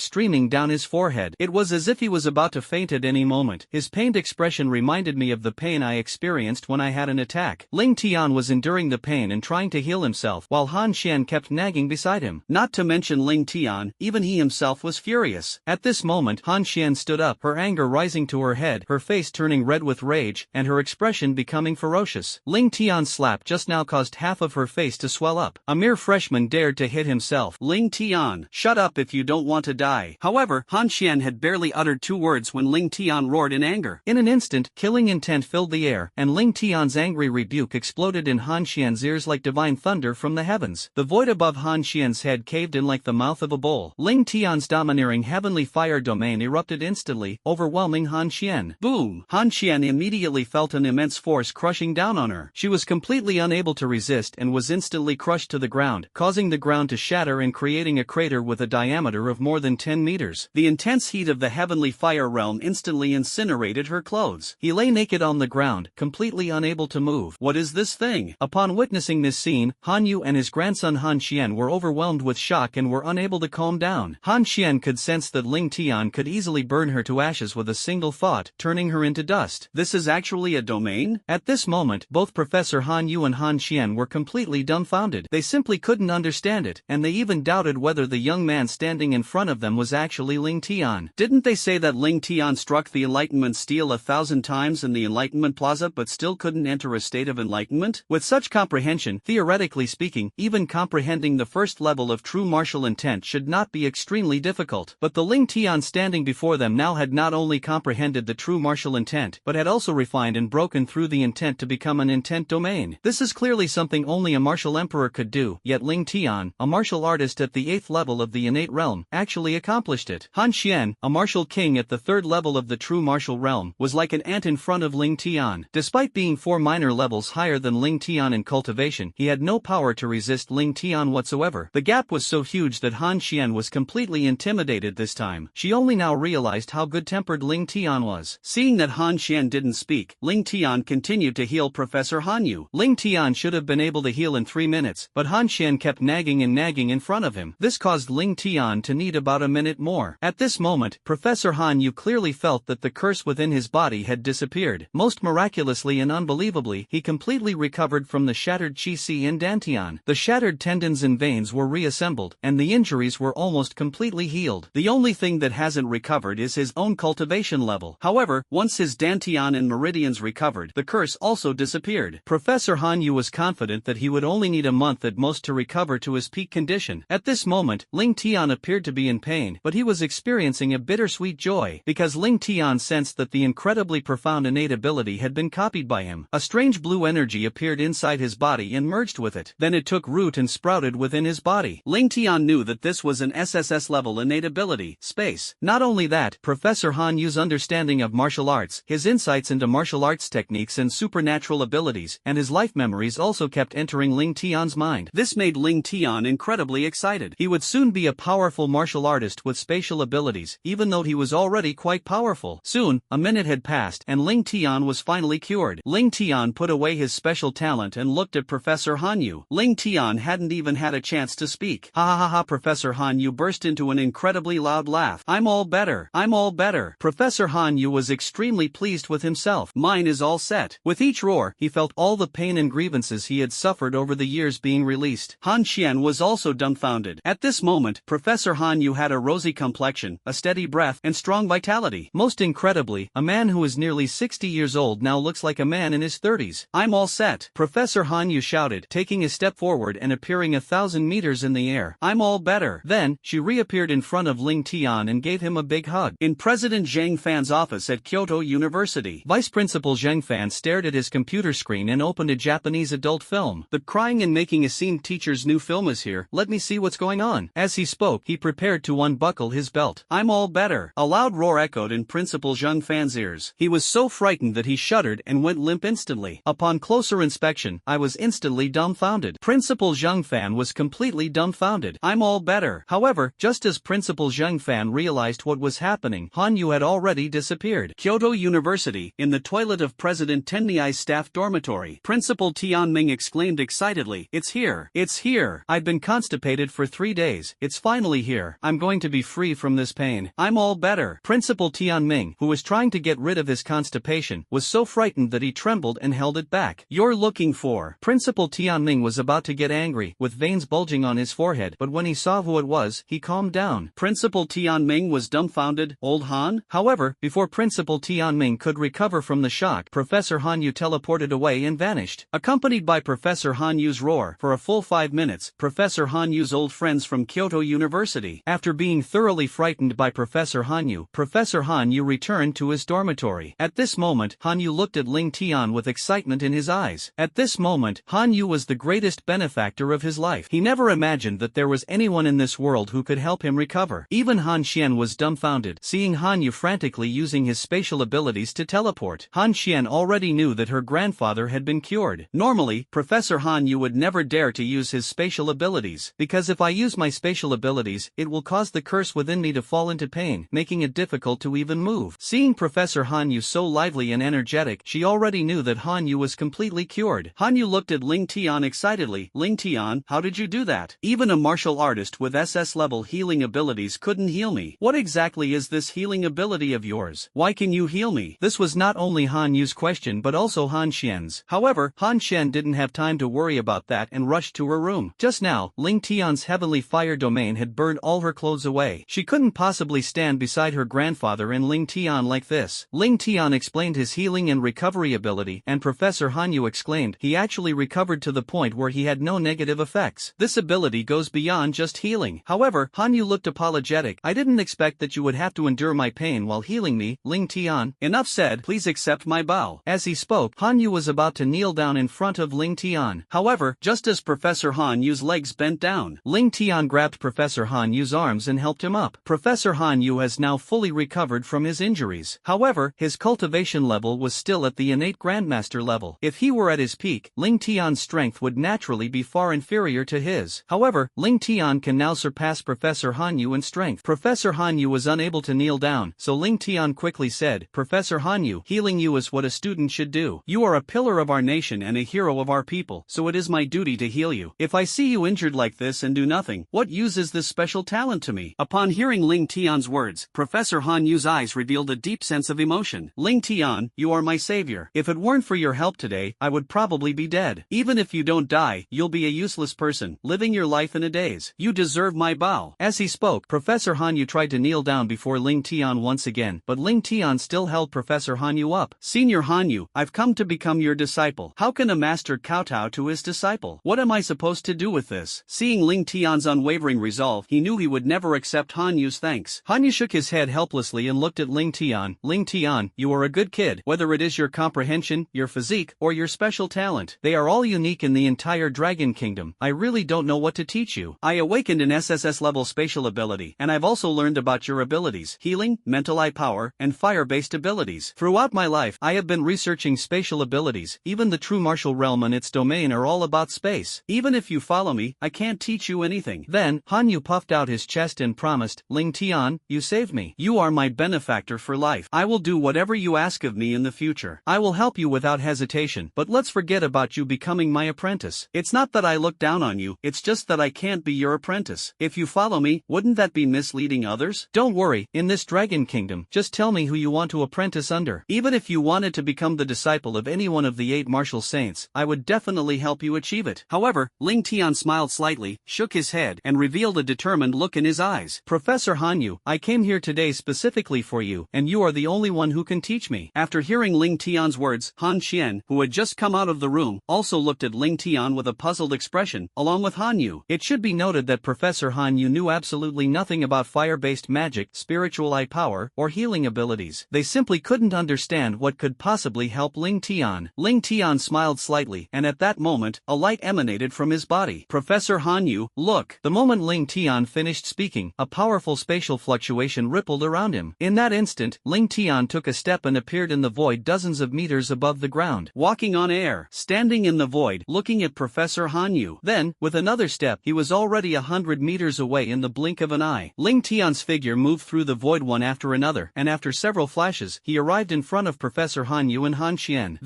streaming down his forehead. It was as if he was about to faint at any moment. His pained expression reminded me of the pain I experienced when I had an attack. Ling Tian was enduring the pain and trying to heal himself, while Han Xian kept nagging beside him. Not to mention Ling Tian, even he himself was furious. At this moment, Han Xian stood up, her anger rising to her head, her face turning red with rage, and her expression becoming ferocious. Ling Tian's slap just now caused half of her face to swell up. A mere freshman dared to hit himself. Ling Tian, shut up if you don't want to die. However, Han Xian had barely uttered 2 words when Ling Tian roared in anger. In an instant, killing intent filled the air, and Ling Tian's angry rebuke exploded in Han Xian's ears like divine thunder from the heavens. The void above Han Xian's head caved in like the mouth of a bowl. Ling Tian's domineering heavenly fire domain erupted instantly, overwhelming Han Xian. Boom! Han Xian immediately felt an immense force crushing down on her. She was completely unable to resist and was instantly crushed to the ground, causing the ground to shatter and creating a crater with a diameter of more than 10 meters. The intense heat of the heavenly fire realm instantly incinerated her clothes. He lay naked on the ground, completely unable to move. What is this thing? Upon witnessing this scene, Han Yu and his grandson Han Xian were overwhelmed with shock and were unable to calm down. Han Xian could sense that Ling Tian could easily burn her to ashes with a single thought, turning her into dust. This is actually a domain? At this moment, both Professor Han Yu and Han Xian were completely dumbfounded. They simply couldn't understand it, and they even doubted whether the young man standing in front of them was actually Ling Tian. Didn't they say that Ling Tian struck the Enlightenment steel 1,000 times in the Enlightenment Plaza but still couldn't enter a state of enlightenment? With such comprehension, theoretically speaking, even comprehending the first level of true martial intent should not be extremely difficult. But the Ling Tian standing before them now had not only comprehended the true martial intent, but had also refined and broken through the intent to become an intent domain. This is clearly something only a martial emperor could do, yet Ling Tian, a martial artist at the 8th level of the innate realm, actually accomplished it. Han Xian, a martial king at the 3rd level of the true martial realm, was like an ant in front of Ling Tian. Despite being 4 minor levels higher than Ling Tian in cultivation, he had no power to resist Ling Tian whatsoever. However, the gap was so huge that Han Xian was completely intimidated this time. She only now realized how good-tempered Ling Tian was. Seeing that Han Xian didn't speak, Ling Tian continued to heal Professor Han Yu. Ling Tian should have been able to heal in 3 minutes, but Han Xian kept nagging and nagging in front of him. This caused Ling Tian to need about a minute more. At this moment, Professor Han Yu clearly felt that the curse within his body had disappeared. Most miraculously and unbelievably, he completely recovered from the shattered Qi and Dantian. The shattered tendons and veins were reassembled, and the injuries were almost completely healed. The only thing that hasn't recovered is his own cultivation level. However, once his Dantian and meridians recovered, the curse also disappeared. Professor Han Yu was confident that he would only need a month at most to recover to his peak condition. At this moment, Ling Tian appeared to be in pain, but he was experiencing a bittersweet joy, because Ling Tian sensed that the incredibly profound innate ability had been copied by him. A strange blue energy appeared inside his body and merged with it. Then it took root and sprouted within his body. Ling Tian knew that this was an SSS level innate ability, space. Not only that, Professor Han Yu's understanding of martial arts, his insights into martial arts techniques and supernatural abilities, and his life memories also kept entering Ling Tian's mind. This made Ling Tian incredibly excited. He would soon be a powerful martial artist with spatial abilities, even though he was already quite powerful. Soon, a minute had passed and Ling Tian was finally cured. Ling Tian put away his special talent and looked at Professor Han Yu. Ling Tian hadn't even had a chance to speak. Ha ha ha ha! Professor Han Yu burst into an incredibly loud laugh. I'm all better. I'm all better. Professor Han Yu was extremely pleased with himself. Mine is all set. With each roar, he felt all the pain and grievances he had suffered over the years being released. Han Xian was also dumbfounded. At this moment, Professor Han Yu had a rosy complexion, a steady breath, and strong vitality. Most incredibly, a man who is nearly 60 years old now looks like a man in his 30s. I'm all set. Professor Han Yu shouted, taking a step forward and appearing 1,000 meters in the air. I'm all better. Then, she reappeared in front of Ling Tian and gave him a big hug. In President Zhang Fan's office at Kyoto University, Vice Principal Zhang Fan stared at his computer screen and opened a Japanese adult film. The crying and making a scene teacher's new film is here. Let me see what's going on. As he spoke, he prepared to unbuckle his belt. I'm all better. A loud roar echoed in Principal Zhang Fan's ears. He was so frightened that he shuddered and went limp instantly. Upon closer inspection, I was instantly dumbfounded. Principal Zhang Fan was completely dumbfounded. I'm all better. However, just as Principal Zhang Fan realized what was happening, Han Yu had already disappeared. Kyoto University, in the toilet of President Tenniai's staff dormitory, Principal Tianming exclaimed excitedly, It's here. It's here. I've been constipated for 3 days. It's finally here. I'm going to be free from this pain. I'm all better. Principal Tianming, who was trying to get rid of his constipation, was so frightened that he trembled and held it back. You're looking for... Principal Tianming was about to get angry, with veins bulging on his forehead, but when he saw who it was, he calmed down. Principal Tianming was dumbfounded. Old Han? However, before Principal Tianming could recover from the shock, Professor Han Yu teleported away and vanished. Accompanied by Professor Han Yu's roar, for a full 5 minutes, Professor Han Yu's old friends from Kyoto University. After being thoroughly frightened by Professor Han Yu, Professor Han Yu returned to his dormitory. At this moment, Han Yu looked at Ling Tian with excitement in his eyes. At this moment, Han Yu was the greatest benefactor of his life. He never imagined that there was anyone in this world who could help him recover. Even Han Xian was dumbfounded, seeing Han Yu frantically using his spatial abilities to teleport. Han Xian already knew that her grandfather had been cured. Normally, Professor Han Yu would never dare to use his spatial abilities, because if I use my spatial abilities, it will cause the curse within me to fall into pain, making it difficult to even move. Seeing Professor Han Yu so lively and energetic, she already knew that Han Yu was completely cured. Han Yu looked at Ling Tian excitedly. Ling Tian, how did you do that? Even a martial artist with SS level healing abilities couldn't heal me. What exactly is this healing ability of yours? Why can you heal me? This was not only Han Yu's question but also Han Xian's. However, Han Xian didn't have time to worry about that and rushed to her room. Just now, Ling Tian's heavenly fire domain had burned all her clothes away. She couldn't possibly stand beside her grandfather and Ling Tian like this. Ling Tian explained his healing and recovery ability, and Professor Han Yu exclaimed, he actually recovered to the point where he had no negative effects. This ability goes beyond just healing. However, Han Yu looked apologetic. I didn't expect that you would have to endure my pain while healing me, Ling Tian. Enough said, please accept my bow. As he spoke, Han Yu was about to kneel down in front of Ling Tian. However, just as Professor Han Yu's legs bent down, Ling Tian grabbed Professor Han Yu's arms and helped him up. Professor Han Yu has now fully recovered from his injuries. However, his cultivation level was still at the innate grandmaster level. If he were at his peak, Ling Tian's strength would naturally be far inferior to his.
was. However, Ling Tian can now surpass Professor Hanyu in strength. Professor Hanyu was unable to kneel down, so Ling Tian quickly said, "Professor Hanyu, healing you is what a student should do. You are a pillar of our nation and a hero of our people, so it is my duty to heal you. If I see you injured like this and do nothing, what use is this special talent to me?" Upon hearing Ling Tian's words, Professor Hanyu's eyes revealed a deep sense of emotion. "Ling Tian, you are my savior. If it weren't for your help today, I would probably be dead. Even if you don't die, you'll be a useless person, living your life in a daze. You deserve my bow." As he spoke, Professor Hanyu tried to kneel down before Ling Tian once again, but Ling Tian still held Professor Hanyu up. "Senior Hanyu, I've come to become your disciple. How can a master kowtow to his disciple? What am I supposed to do with this?" Seeing Ling Tian's unwavering resolve, he knew he would never accept Hanyu's thanks. Hanyu shook his head helplessly and looked at Ling Tian. "Ling Tian, you are a good kid. Whether it is your comprehension, your physique, or your special talent, they are all unique in the entire Dragon Kingdom. I really don't know what to teach you. I awakened an SSS level spatial ability, and I've also learned about your abilities: healing, mental eye power, and fire-based abilities. Throughout my life, I have been researching spatial abilities. Even the true martial realm and its domain are all about space. Even if you follow me, I can't teach you anything." Then, Hanyu puffed out his chest and promised, "Ling Tian, you saved me. You are my benefactor for life. I will do whatever you ask of me in the future. I will help you without hesitation, but let's forget about you becoming my apprentice. It's not that I look down on you, it's just that I can't be your apprentice. If you follow me, wouldn't that be misleading others? Don't worry, in this Dragon Kingdom, just tell me who you want to apprentice under. Even if you wanted to become the disciple of any one of the 8 martial saints, I would definitely help you achieve it." However, Ling Tian smiled slightly, shook his head, and revealed a determined look in his eyes. "Professor Hanyu, I came here today specifically for you, and you are the only one who can teach me." After hearing Ling Tian's words, Han Xian, who had just come out of the room, also looked at Ling Tian with a puzzled expression, along with Hanyu. It should be noted that Professor Hanyu knew absolutely nothing about fire-based magic, spiritual eye power, or healing abilities. They simply couldn't understand what could possibly help Ling Tian. Ling Tian smiled slightly, and at that moment, a light emanated from his body. "Professor Hanyu, look." The moment Ling Tian finished speaking, a powerful spatial fluctuation rippled around him. In that instant, Ling Tian took a step and appeared in the void dozens of meters above the ground, walking on air, standing in the void, looking at Professor Hanyu. Then, with another step, he was already 100 meters away in the blink of an eye. Ling Tian's figure moved through the void one after another, and after several flashes, he arrived in front of Professor Hanyu and Han Xian.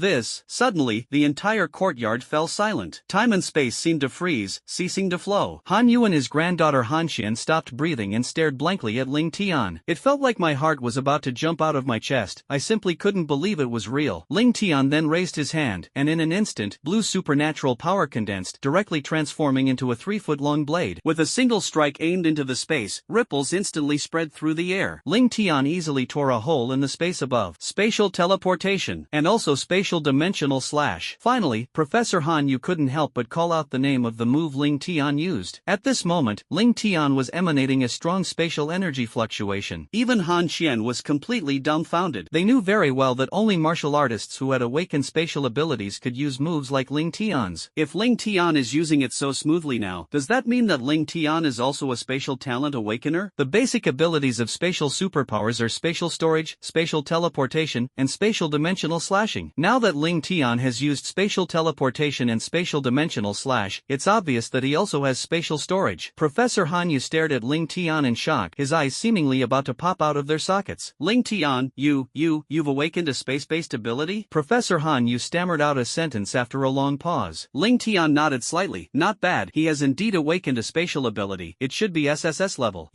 Suddenly, the entire courtyard fell silent. Time and space seemed to freeze, ceasing to flow. Hanyu and his granddaughter Han Xian stopped breathing and stared blankly at Ling Tian. "It felt like my heart was about to jump out of my chest. I simply couldn't believe it was real." Ling Tian then raised his hand, and in an instant, blue supernatural power condensed, directly transforming into a 3-foot-long blade. With a single strike aimed into the space, ripples instantly spread through the air. Ling Tian easily tore a hole in the space above. Spatial teleportation, and also spatial dimensional slash. Finally, Professor Hanyu couldn't help but call out the name of the move Ling Tian used. At this moment, Ling Tian was emanating a strong spatial energy fluctuation. Even Han Xian was completely dumbfounded. They knew very well that only martial artists who had awakened spatial abilities could use moves like Ling Tian's. If Ling Tian is using it so smoothly now, does that mean that Ling Tian is also a spatial talent awakener? The basic abilities of spatial superpowers are spatial storage, spatial teleportation, and spatial dimensional slashing. Now that Ling Tian has used spatial teleportation and spatial dimensional slash, it's obvious that he also has spatial storage. Professor Hanyu stared at Ling Tian in shock, his eyes seemingly about to pop out of their sockets. "Ling Tian, you've awakened a space-based ability?" Professor Hanyu stammered out a sentence after a long pause. Ling Tian nodded slightly. "Not bad, he has indeed awakened a spatial ability. It should be SSS level."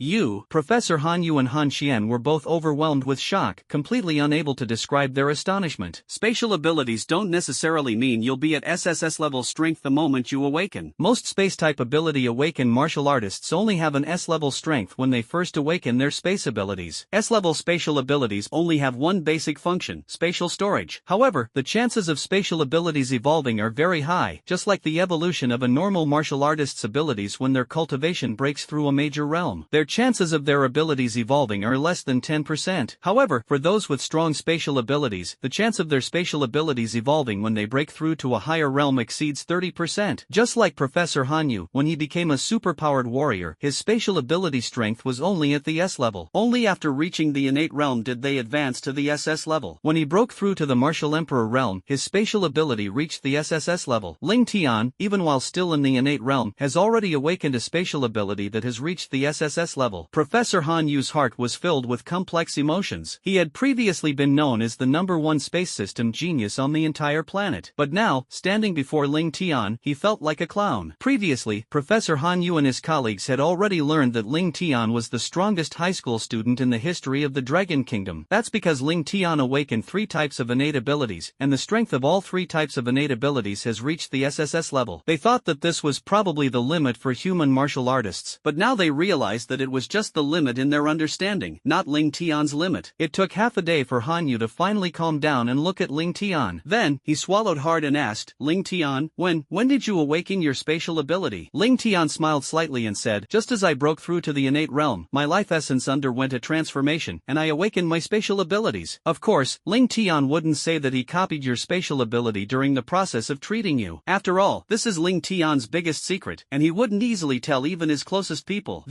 Professor Hanyu and Han Xian were both overwhelmed with shock, completely unable to describe their astonishment. Spatial abilities don't necessarily mean you'll be at SSS level strength the moment you awaken. Most space-type ability awakened martial artists only have an S-level strength when they first awaken their space abilities. S-level spatial abilities only have one basic function: spatial storage. However, the chances of spatial abilities evolving are very high, just like the evolution of a normal martial artist's abilities when their cultivation breaks through a major realm. Their chances of their abilities evolving are less than 10%. However, for those with strong spatial abilities, the chance of their spatial abilities evolving when they break through to a higher realm exceeds 30%. Just like Professor Hanyu, when he became a superpowered warrior, his spatial ability strength was only at the S level. Only after reaching the innate realm did they advance to the SS level. When he broke through to the martial emperor realm, his spatial ability reached the SSS level. Ling Tian, even while still in the innate realm, realm has already awakened a spatial ability that has reached the SSS level. Professor Han Yu's heart was filled with complex emotions. He had previously been known as the #1 space system genius on the entire planet. But now, standing before Ling Tian, he felt like a clown. Previously, Professor Han Yu and his colleagues had already learned that Ling Tian was the strongest high school student in the history of the Dragon Kingdom. That's because Ling Tian awakened 3 types of innate abilities, and the strength of all 3 types of innate abilities has reached the SSS level. They thought that this was probably the limit for human martial artists, but now they realized that it was just the limit in their understanding, not Ling Tian's limit. It took half a day for Han Yu to finally calm down and look at Ling Tian. Then, he swallowed hard and asked, Ling Tian, when did you awaken your spatial ability? Ling Tian smiled slightly and said, just as I broke through to the innate realm, my life essence underwent a transformation, and I awakened my spatial abilities. Of course, Ling Tian wouldn't say that he copied your spatial ability during the process of treating you. After all, this is Ling Tian's biggest secret, and he wouldn't easily tell even his closest people.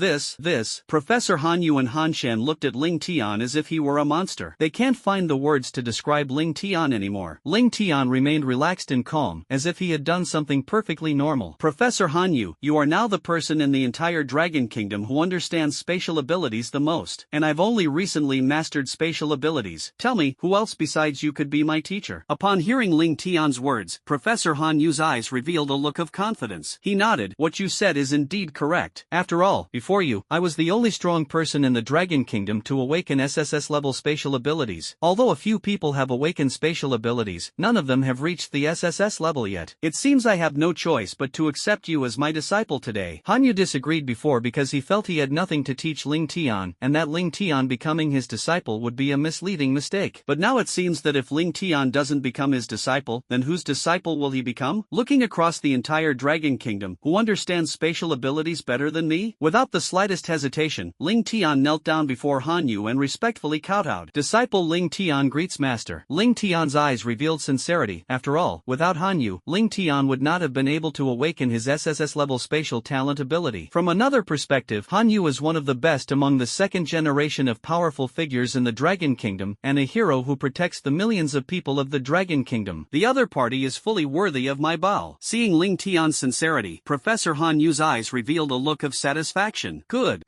Professor Han Yu and Han Shen looked at Ling Tian as if he were a monster. They can't find the words to describe Ling Tian anymore. Ling Tian remained relaxed and calm, as if he had done something perfectly normal. Professor Han Yu, you are now the person in the entire Dragon Kingdom who understands spatial abilities the most, and I've only recently mastered spatial abilities. Tell me, who else besides you could be my teacher? Upon hearing Ling Tian's words, Professor Han Yu's eyes revealed a look of confidence. He nodded, what you said is indeed correct. After all, before you, I was the only strong person in the Dragon Kingdom to awaken SSS level spatial abilities. Although a few people have awakened spatial abilities, none of them have reached the SSS level yet. It seems I have no choice but to accept you as my disciple today. Han Yu disagreed before because he felt he had nothing to teach Ling Tian, and that Ling Tian becoming his disciple would be a misleading mistake. But now it seems that if Ling Tian doesn't become his disciple, then whose disciple will he become? Looking across the entire Dragon Kingdom, who understands spatial abilities better than me? Without the slightest hesitation, Ling Tian knelt down before Han Yu and respectfully kowtowed. Disciple Ling Tian greets master. Ling Tian's eyes revealed sincerity. After all, without Han Yu, Ling Tian would not have been able to awaken his SSS level spatial talent ability. From another perspective, Han Yu is one of the best among the second generation of powerful figures in the Dragon Kingdom, and a hero who protects the millions of people of the Dragon Kingdom. The other party is fully worthy of my bow. Seeing Ling Tian's sincerity, Professor Han Yu's eyes revealed a look of satisfaction. Good.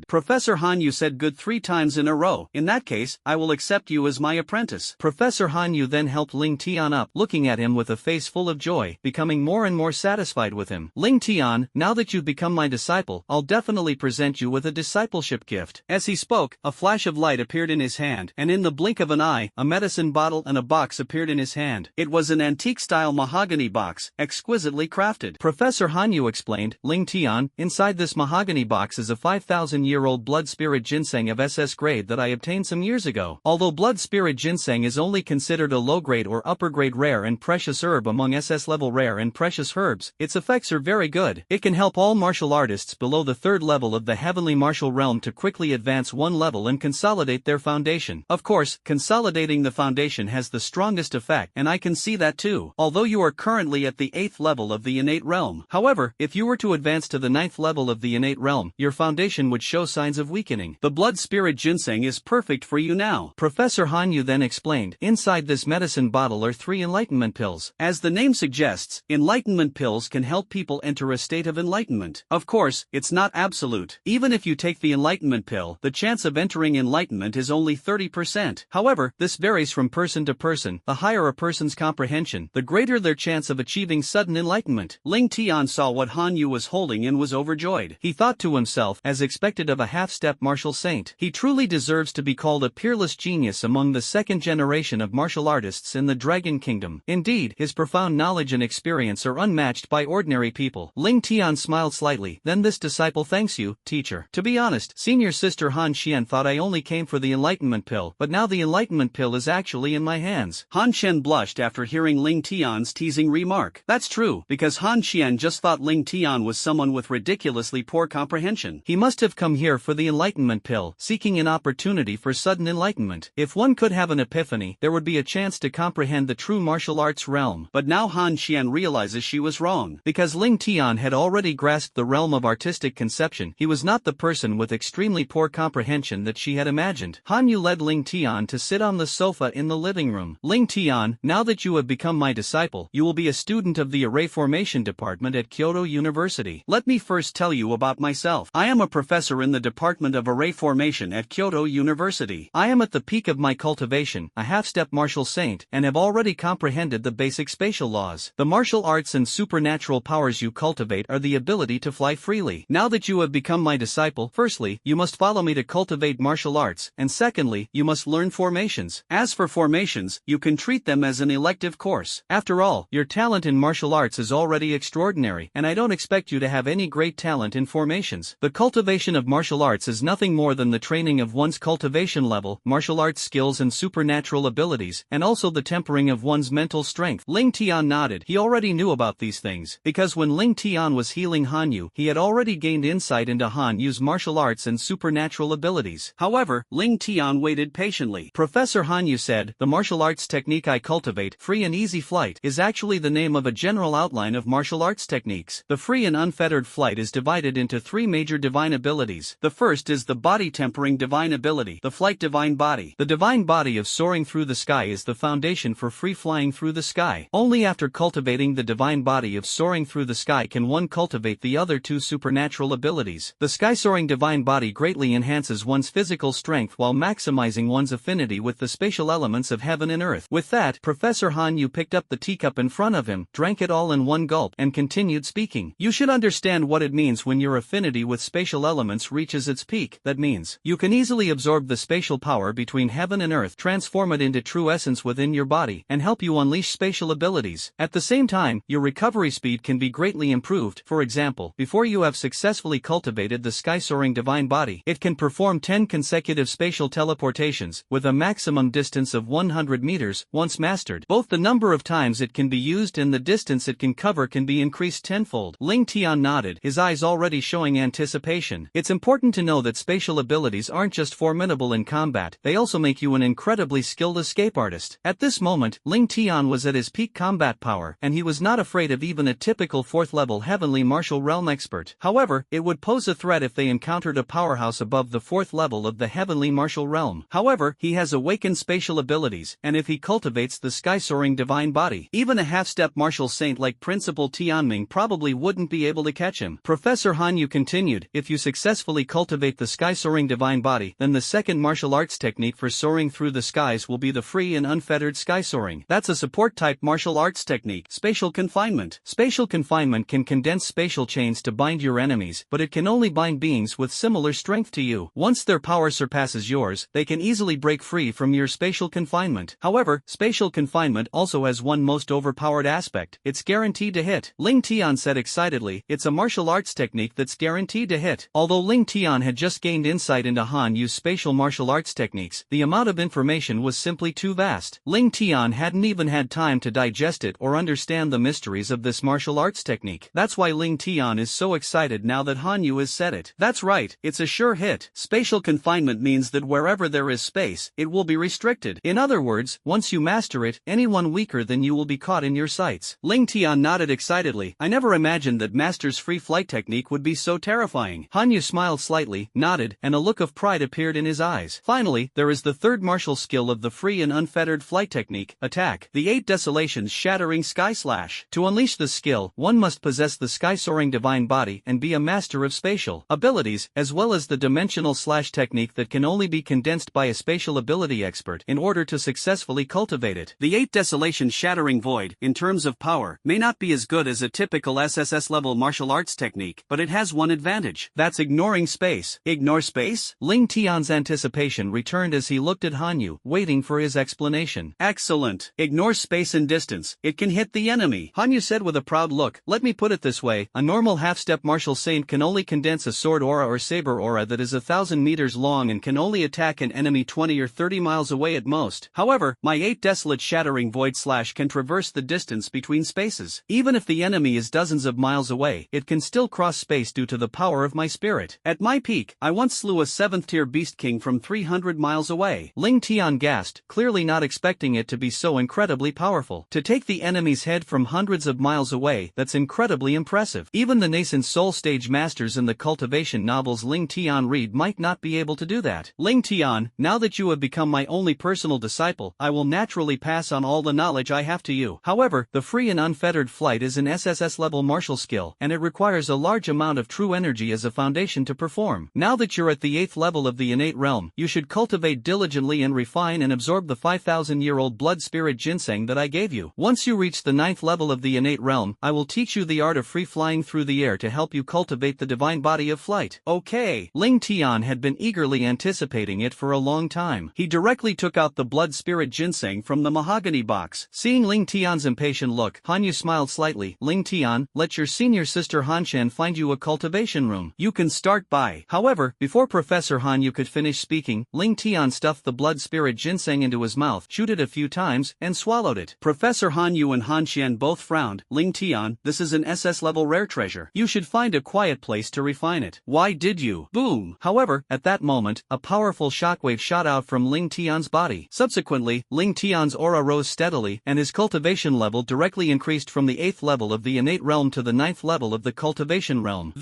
Professor Han Yu said good 3 times in a row. In that case, I will accept you as my apprentice. Professor Han Yu then helped Ling Tian up, looking at him with a face full of joy, becoming more and more satisfied with him. Ling Tian, now that you've become my disciple, I'll definitely present you with a discipleship gift. As he spoke, a flash of light appeared in his hand, and in the blink of an eye, a medicine bottle and a box appeared in his hand. It was an antique-style mahogany box, exquisitely crafted. Professor Han Yu explained, Ling Tian, inside this mahogany box is a 5,000-year-old blood spirit ginseng of SS grade that I obtained some years ago. Although blood spirit ginseng is only considered a low-grade or upper-grade rare and precious herb among SS-level rare and precious herbs, its effects are very good. It can help all martial artists below the 3rd level of the heavenly martial realm to quickly advance 1 level and consolidate their foundation. Of course, consolidating the foundation has the strongest effect, and I can see that too. Although you are currently at the 8th level of the innate realm. However, if you were to advance to the 9th level of the innate realm, your foundation would show signs of weakening. The blood spirit ginseng is perfect for you now. Professor Han Yu then explained, inside this medicine bottle are 3 enlightenment pills. As the name suggests, enlightenment pills can help people enter a state of enlightenment. Of course, it's not absolute. Even if you take the enlightenment pill, the chance of entering enlightenment is only 30%. However, this varies from person to person. The higher a person's comprehension, the greater their chance of achieving sudden enlightenment. Ling Tian saw what Han Yu was holding and was overjoyed. He thought to himself, as expected of a half-step martial saint, he truly deserves to be called a peerless genius among the 2nd generation of martial artists in the Dragon Kingdom. Indeed, his profound knowledge and experience are unmatched by ordinary people. Ling Tian smiled slightly. Then this disciple thanks you, teacher. To be honest, senior sister Han Shen thought I only came for the enlightenment pill, but now the enlightenment pill is actually in my hands. Han Shen blushed after hearing Ling Tian's teasing remark. That's true, because Han Shen just thought Ling Tian was someone with ridiculously poor comprehension. He must have come here for the enlightenment pill, seeking an opportunity for sudden enlightenment. If one could have an epiphany, there would be a chance to comprehend the true martial arts realm. But now Han Shen realizes she was wrong. Because Ling Tian had already grasped the realm of artistic conception, he was not the person with extremely poor comprehension that she had imagined. Han Yu led Ling Tian to sit on the sofa in the living room. Ling Tian, now that you have become my disciple, you will be a student of the array formation department at
at Kyoto University. Let me first tell you about myself. I am a professor in the Department of Array Formation at Kyoto University. I am at the peak of my cultivation, a half-step martial saint, and have already comprehended the basic spatial laws. The martial arts and supernatural powers you cultivate are the ability to fly freely. Now that you have become my disciple, firstly, you must follow me to cultivate martial arts, and secondly, you must learn formations. As for formations, you can treat them as an elective course. After all, your talent in martial arts is already extraordinary, and I don't expect you to have any great talent in formations. The cultivation of martial arts is nothing more than the training of one's cultivation level, martial arts skills and supernatural abilities, and also the tempering of one's mental strength. Ling Tian nodded. He already knew about these things, because when Ling Tian was healing Han Yu, he had already gained insight into Han Yu's martial arts and supernatural abilities. However, Ling Tian waited patiently. Professor Han Yu said, the martial arts technique I cultivate, free and easy flight, is actually the name of a general outline of martial arts techniques. The free and unfettered flight is divided into three major divine abilities. The first is the body tempering divine ability, the flight divine body. The divine body of soaring through the sky is the foundation for free flying through the sky. Only after cultivating the divine body of soaring through the sky can one cultivate the other two supernatural abilities. The sky soaring divine body greatly enhances one's physical strength while maximizing one's affinity with the spatial elements of heaven and earth. With that, Professor Han Yu picked up the teacup in front of him, drank it all in one gulp, and continued speaking. You should understand what it means when your affinity with spatial elements reaches its peak. That means, you can easily absorb the spatial power between heaven and earth, transform it into true essence within your body, and help you unleash spatial abilities. At the same time, your recovery speed can be greatly improved. For example, before you have successfully cultivated the sky-soaring divine body, it can perform 10 consecutive spatial teleportations, with a maximum distance of 100 meters, once mastered. Both the number of times it can be used and the distance it can cover can be increased tenfold. Ling Tian nodded, his eyes already showing anticipation. It's important to know that spatial abilities aren't just formidable in combat, they also make you an incredibly skilled escape artist. At this moment, Ling Tian was at his peak combat power, and he was not afraid of even a typical 4th-level heavenly martial realm expert. However, it would pose a threat if they encountered a powerhouse above the 4th level of the heavenly martial realm. However, he has awakened spatial abilities, and if he cultivates the sky-soaring divine body, even a half-step martial saint like Principal Tianming probably wouldn't be able to catch him. Professor Han Yu continued, if you successfully cultivate the sky-soaring divine body, then the second martial arts technique for soaring through the skies will be the free and unfettered sky soaring. That's a support-type martial arts technique. Spatial confinement. Spatial confinement can condense spatial chains to bind your enemies, but it can only bind beings with similar strength to you. Once their power surpasses yours, they can easily break free from your spatial confinement. However, spatial confinement also has one most overpowered aspect. It's guaranteed to hit. Ling Tian said excitedly, it's a martial arts technique that's guaranteed to hit. Although Ling Tian had just gained insight into Han Yu's spatial martial arts techniques, the amount of information was simply too vast. Ling Tian hadn't even had time to digest it or understand the mysteries of this martial arts technique. That's why Ling Tian is so excited now that Han Yu has said it. That's right, it's a sure hit. Spatial confinement means that wherever there is space, it will be restricted. In other words, once you master it, anyone weaker than you will be caught in your sights. Ling Tian nodded excitedly. I never imagined that Master's free flight technique would be so terrifying. Han Yu smiled slightly, nodded, and a look of pride appeared in his eyes. Finally, there is the third martial skill of the free and unfettered flight technique, attack. The 8 desolations shattering sky slash. To unleash this skill, one must possess the sky-soaring divine body and be a master of spatial abilities, as well as the dimensional slash technique that can only be condensed by a spatial ability expert in order to successfully cultivate it. The 8 desolations shattering void, in terms of power, may not be as good as a typical SSS level martial arts technique, but it has one advantage. That's ignoring space. Ignore space? Ling Tian's anticipation returned as he looked at Han Yu, waiting for his explanation. Excellent. Ignore space and distance. It can hit the enemy. Han Yu said with a proud look, let me put it this way, a normal half-step martial saint can only condense a sword aura or saber aura that is 1,000 meters long and can only attack an enemy 20 or 30 miles away at most. However, my 8 desolate shattering void slash can traverse the distance between spaces. Even if the enemy is dozens of miles away, it can still cross space due to the power of my spirit. At my peak, I once slew a 7th tier beast king from 300 miles away. Ling Tian gasped, clearly not expecting it to be so incredibly powerful. To take the enemy's head from hundreds of miles away, that's incredibly impressive. Even the nascent soul stage masters in the cultivation novels Ling Tian read might not be able to do that. Ling Tian, now that you have become my only personal disciple, I will naturally pass on all the knowledge I have to you. However, the free and unfettered flight is an SSS
SS level martial skill, and it requires a large amount of true energy as a foundation to perform. Now that you're at the 8th level of the innate realm, you should cultivate diligently and refine and absorb the 5,000-year-old blood spirit ginseng that I gave you. Once you reach the 9th level of the innate realm, I will teach you the art of free flying through the air to help you cultivate the divine body of flight. Okay. Ling Tian had been eagerly anticipating it for a long time. He directly took out the blood spirit ginseng from the mahogany box. Seeing Ling Tian's impatient look, Han Yu smiled slightly. Ling Tian, let your senior sister Han Shen find you a cultivation room. You can start by. However, before Professor Han Yu could finish speaking, Ling Tian stuffed the blood spirit ginseng into his mouth, chewed it a few times, and swallowed it. Professor Han Yu and Han Shen both frowned. Ling Tian, this is an SS level rare treasure. You should find a quiet place to refine it. Why did you? Boom! However, at that moment, a powerful shockwave shot out from Ling Tian's body. Subsequently, Ling Tian's aura rose steadily, and his cultivation level directly increased from the 8th level of the innate realm to the 9th level of the cultivation realm.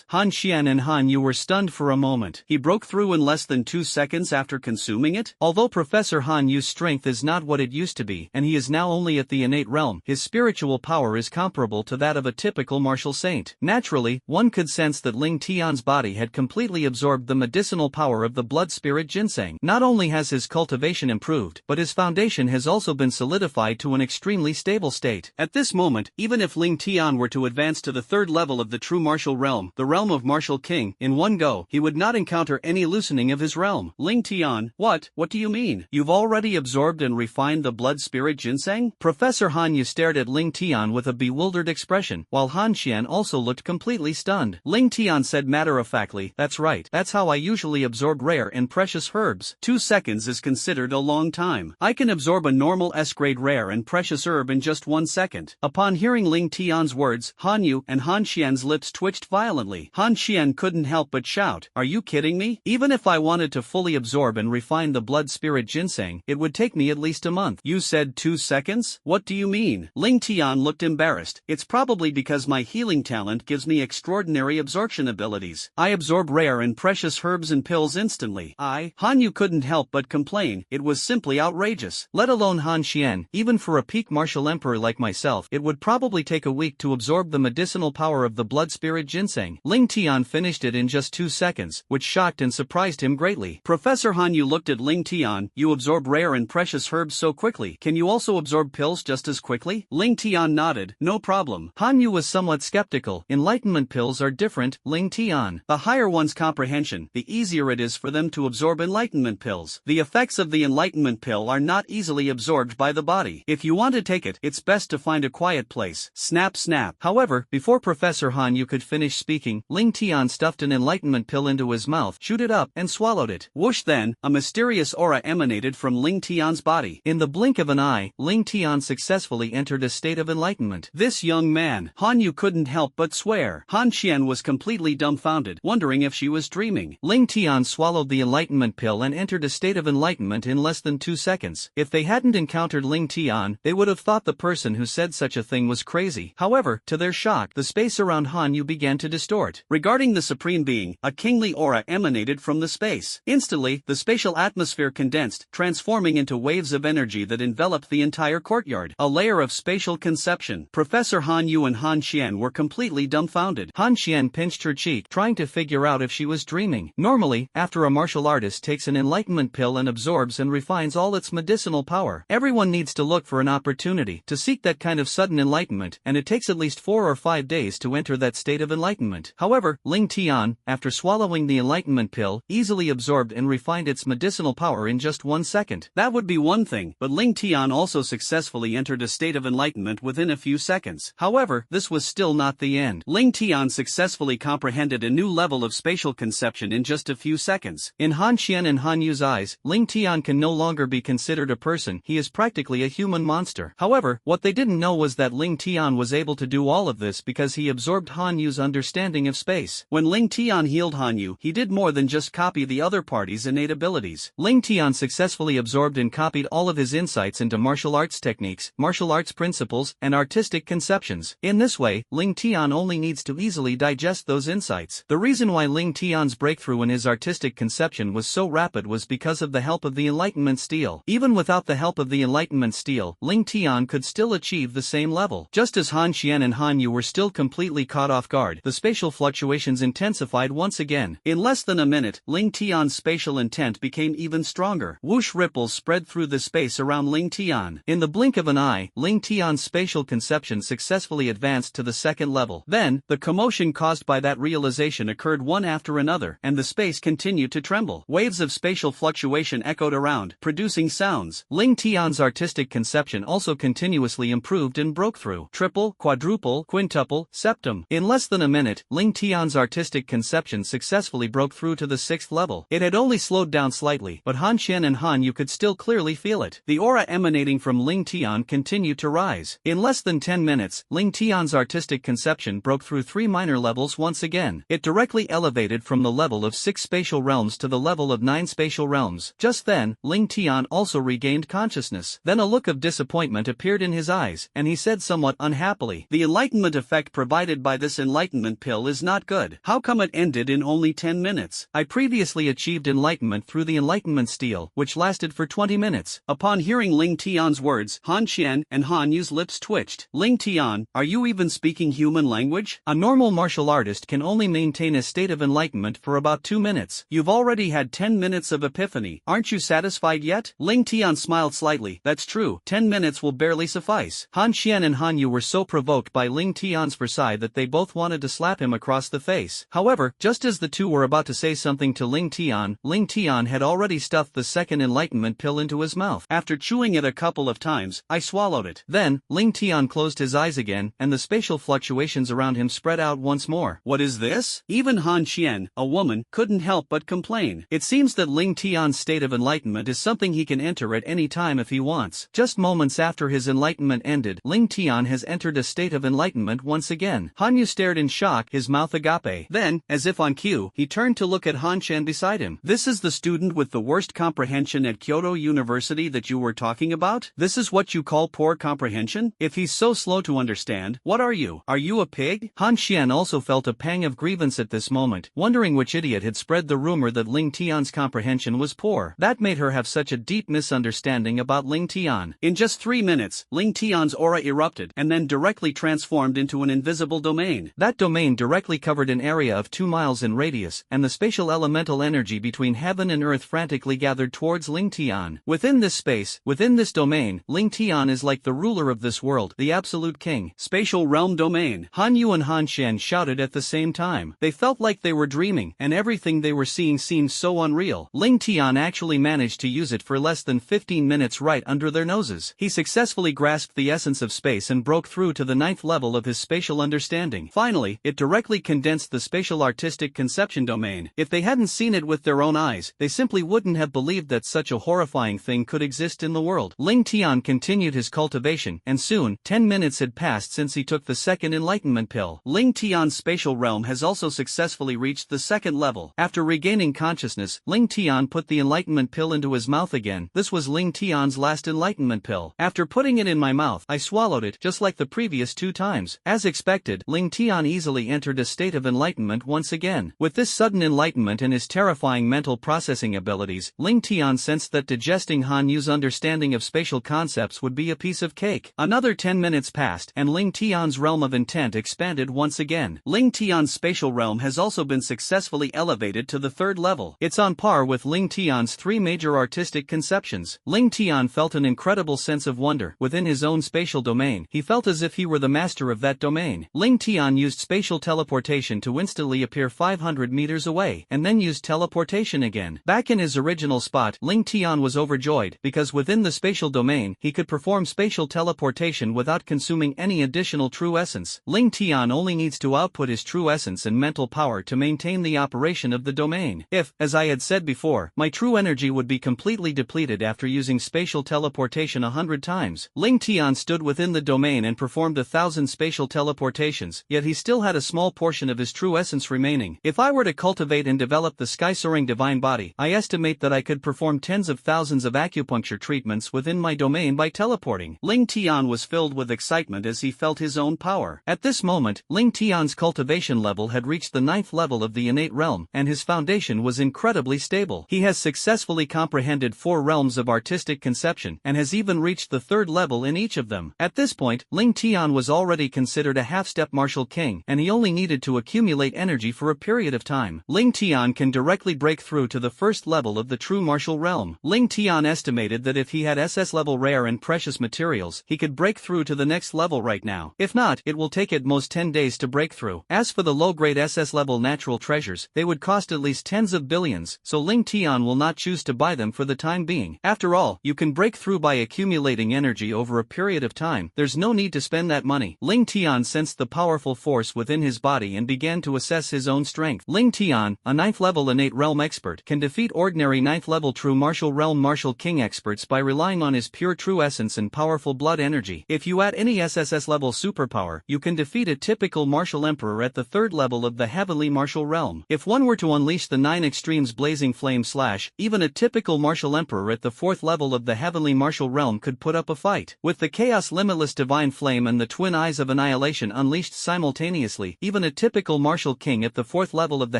Han Xian and Han Yu were stunned for a moment. He broke through in less than 2 seconds after consuming it? Although Professor Han Yu's strength is not what it used to be, and he is now only at the innate realm, his spiritual power is comparable to that of a typical martial saint. Naturally, one could sense that Ling Tian's body had completely absorbed the medicinal power of the blood spirit ginseng. Not only has his cultivation improved, but his foundation has also been solidified to an extremely stable state. At this moment, even if Ling Tian were to advance to the 3rd level of the true martial realm, the realm of Martial King, in one go, he would not encounter any loosening of his realm. Ling Tian, what do you mean? You've already absorbed and refined the blood spirit ginseng? Professor Han Yu stared at Ling Tian with a bewildered expression, while Han Xian also looked completely stunned. Ling Tian said matter-of-factly, that's right, that's how I usually absorb rare and precious herbs. 2 seconds is considered a long time. I can absorb a normal S-grade rare and precious herb in just 1 second. Upon hearing Ling Tian's words, Han Yu and Han Xian's lips twitched violently. Han Xian couldn't help but shout, are you kidding me? Even if I wanted to fully absorb and refine the blood spirit ginseng, it would take me at least a month. You said 2 seconds? What do you mean? Ling Tian looked embarrassed. It's probably because my healing talent gives me extraordinary absorption abilities. I absorb rare and precious herbs and pills instantly. Han Yu couldn't help but complain. It was simply outrageous. Let alone Han Xian, even for a peak martial emperor like myself, it would probably take a week to absorb the medicinal power of the blood spirit ginseng. Ling Tian finished it in just 2 seconds, which shocked and surprised him greatly. Professor Han Yu looked at Ling Tian. You absorb rare and precious herbs so quickly. Can you also absorb pills just as quickly? Ling Tian nodded. No problem. Han Yu was somewhat skeptical. Enlightenment pills are different, Ling Tian. The higher one's comprehension, the easier it is for them to absorb enlightenment pills. The effects of the enlightenment pill are not easily absorbed by the body. If you want to take it, it's best to find a quiet place. Snap snap. However, before Professor Han Yu could finish speaking, Ling Tian stuffed an enlightenment pill into his mouth, chewed it up, and swallowed it. Whoosh! Then, a mysterious aura emanated from Ling Tian's body. In the blink of an eye, Ling Tian successfully entered a state of enlightenment. This young man, Han Yu couldn't help but swear. Han Xian was completely dumbfounded, wondering if she was dreaming. Ling Tian swallowed the enlightenment pill and entered a state of enlightenment in less than 2 seconds. If they hadn't encountered Ling Tian, they would have thought the person who said such a thing was crazy. However, to their shock, the space around Han Yu began to distort. Regarding the Supreme Being, a kingly aura emanated from the space. Instantly, the spatial atmosphere condensed, transforming into waves of energy that enveloped the entire courtyard. A layer of spatial conception. Professor Han Yu and Han Xian were completely dumbfounded. Han Xian pinched her cheek, trying to figure out if she was dreaming. Normally, after a martial artist takes an enlightenment pill and absorbs and refines all its medicinal power, everyone needs to look for an opportunity to seek that kind of sudden enlightenment, and it takes at least 4 or 5 days to enter that state of enlightenment. However, Ling Tian, after swallowing the enlightenment pill, easily absorbed and refined its medicinal power in just 1 second. That would be one thing, but Ling Tian also successfully entered a state of enlightenment within a few seconds. However, this was still not the end. Ling Tian successfully comprehended a new level of spatial conception in just a few seconds. In Han Xian and Han Yu's eyes, Ling Tian can no longer be considered a person. He is practically a human monster. However, what they didn't know was that Ling Tian was able to do all of this because he absorbed Han Yu's understanding of space. When Ling Tian healed Han Yu, he did more than just copy the other party's innate abilities. Ling Tian successfully absorbed and copied all of his insights into martial arts techniques, martial arts principles, and artistic conceptions. In this way, Ling Tian only needs to easily digest those insights. The reason why Ling Tian's breakthrough in his artistic conception was so rapid was because of the help of the Enlightenment Steel. Even without the help of the Enlightenment Steel, Ling Tian could still achieve the same level. Just as Han
Xian and Han Yu were still completely caught off guard, the spatial fluctuations intensified once again. In less than a minute, Ling Tian's spatial intent became even stronger. Whoosh ripples spread through the space around Ling Tian. In the blink of an eye, Ling Tian's spatial conception successfully advanced to the second level. Then, the commotion caused by that realization occurred one after another, and the space continued to tremble. Waves of spatial fluctuation echoed around, producing sounds. Ling Tian's artistic conception also continuously improved and broke through triple, quadruple, quintuple, septum. In less than a minute, Ling Tian's artistic conception successfully broke through to the sixth level. It had only slowed down slightly, but Han Xian and Han Yu could still clearly feel it. The aura emanating from Ling Tian continued to rise. In less than 10 minutes, Ling Tian's artistic conception broke through 3 minor levels once again. It directly elevated from the level of 6 spatial realms to the level of 9 spatial realms. Just then, Ling Tian also regained consciousness. Then a look of disappointment appeared in his eyes, and he said somewhat unhappily, "The enlightenment effect provided by this enlightenment pill is not good. How come it ended in only 10 minutes? I previously achieved enlightenment through the enlightenment steel, which lasted for 20 minutes. Upon hearing Ling Tian's words, Han Xian and Han Yu's lips twitched. Ling Tian, are you even speaking human language? A normal martial artist can only maintain a state of enlightenment for about 2 minutes. You've already had 10 minutes of epiphany. Aren't you satisfied yet? Ling Tian smiled slightly. That's true, 10 minutes will barely suffice. Han Xian and Han Yu were so provoked by Ling Tian's versailles that they both wanted to slap him across the face. However, just as the two were about to say something to Ling Tian had already stuffed the second enlightenment pill into his mouth. After chewing it a couple of times, I swallowed it. Then, Ling Tian closed his eyes again, and the spatial fluctuations around him spread out once more. What is this? Even Han Xian, a woman, couldn't help but complain. It seems that Ling Tian's state of enlightenment is something he can enter at any time if he wants. Just moments after his enlightenment ended, Ling Tian has entered a state of enlightenment once again. Han Yu stared in shock, his mouth agape. Then, as if on cue, he turned to look at Han Xian beside him. This is the student with the worst comprehension at Kyoto University that you were talking about? This is what you call poor comprehension? If he's so slow to understand, what are you? Are you a pig? Han Xian also felt a pang of grievance at this moment, wondering which idiot had spread the rumor that Ling Tian's comprehension was poor. That made her have such a deep misunderstanding about Ling Tian. In just 3 minutes, Ling Tian's aura erupted and then directly transformed into an invisible domain. That domain directly covered an area of 2 miles in radius, and the spatial elemental energy between heaven and earth frantically gathered towards Ling Tian. Within this space, within this domain, Ling Tian is like the ruler of this world, the absolute king. Spatial realm domain. Han Yu and Han Xian shouted at the same time. They felt like they were dreaming, and everything they were seeing seemed so unreal. Ling Tian actually managed to use it for less than 15 minutes right under their noses. He successfully grasped the essence of space and broke through to the 9th level of his spatial understanding. Finally, it directly condensed the spatial artistic conception domain. If they hadn't seen it with their own eyes, they simply wouldn't have believed that such a horrifying thing could exist in the world. Ling Tian continued his cultivation, and soon, 10 minutes had passed since he took the second enlightenment pill. Ling Tian's spatial realm has also successfully reached the second level. After regaining consciousness, Ling Tian put the enlightenment pill into his mouth again. This was Ling Tian's last enlightenment pill. After putting it in my mouth, I swallowed it, just like the previous 2 times. As expected, Ling Tian easily entered a state of enlightenment once again. With this sudden enlightenment and his terrifying mental processing abilities, Ling Tian sensed that digesting Han Yu's understanding of spatial concepts would be a piece of cake. Another 10 minutes passed, and Ling Tian's realm of intent expanded once again. Ling Tian's spatial realm has also been successfully elevated to the 3rd level. It's on par with Ling Tian's 3 major artistic conceptions. Ling Tian felt an incredible sense of wonder within his own spatial domain. He felt as if he were the master of that domain. Ling Tian used spatial teleportation to instantly appear 500 meters away, and then used teleportation again. Back in his original spot, Ling Tian was overjoyed, because within the spatial domain, he could perform spatial teleportation without consuming any additional true essence. Ling Tian only needs to output his true essence and mental power to maintain the operation of the domain. If, as I had said before, my true energy would be completely depleted after using spatial teleportation 100 times, Ling Tian stood within the domain and performed 1,000 spatial teleportations, yet he still had a small portion of his true essence remaining. If I were to cultivate and develop the sky-soaring divine body, I estimate that I could perform tens of thousands of acupuncture treatments within my domain by teleporting. Ling Tian was filled with excitement as he felt his own power. At this moment, Ling Tian's cultivation level had reached the 9th level of the innate realm, and his foundation was incredibly stable. He has successfully comprehended 4 realms of artistic conception, and has even reached the 3rd level in each of them. At this point, Ling Tian
Tian was already considered a half-step martial king, and he only needed to accumulate energy for a period of time. Ling Tian can directly break through to the first level of the true martial realm. Ling Tian estimated that if he had SS level rare and precious materials, he could break through to the next level right now. If not, it will take at most 10 days to break through. As for the low-grade SS level natural treasures, they would cost at least tens of billions, so Ling Tian will not choose to buy them for the time being. After all, you can break through by accumulating energy over a period of time. There's no need to spend that money. Ling Tian sensed the powerful force within his body and began to assess his own strength. Ling Tian, a 9th level innate realm expert, can defeat ordinary 9th level true martial realm martial king experts by relying on his pure true essence and powerful blood energy. If you add any SSS level superpower, you can defeat a typical martial emperor at the 3rd level of the heavenly martial realm. If one were to unleash the 9 extremes blazing flame slash, even a typical martial emperor at the 4th level of the heavenly martial realm could put up a fight. With the chaos limitless divine flame and the twin eyes of annihilation unleashed simultaneously, even a typical martial king at the 4th level of the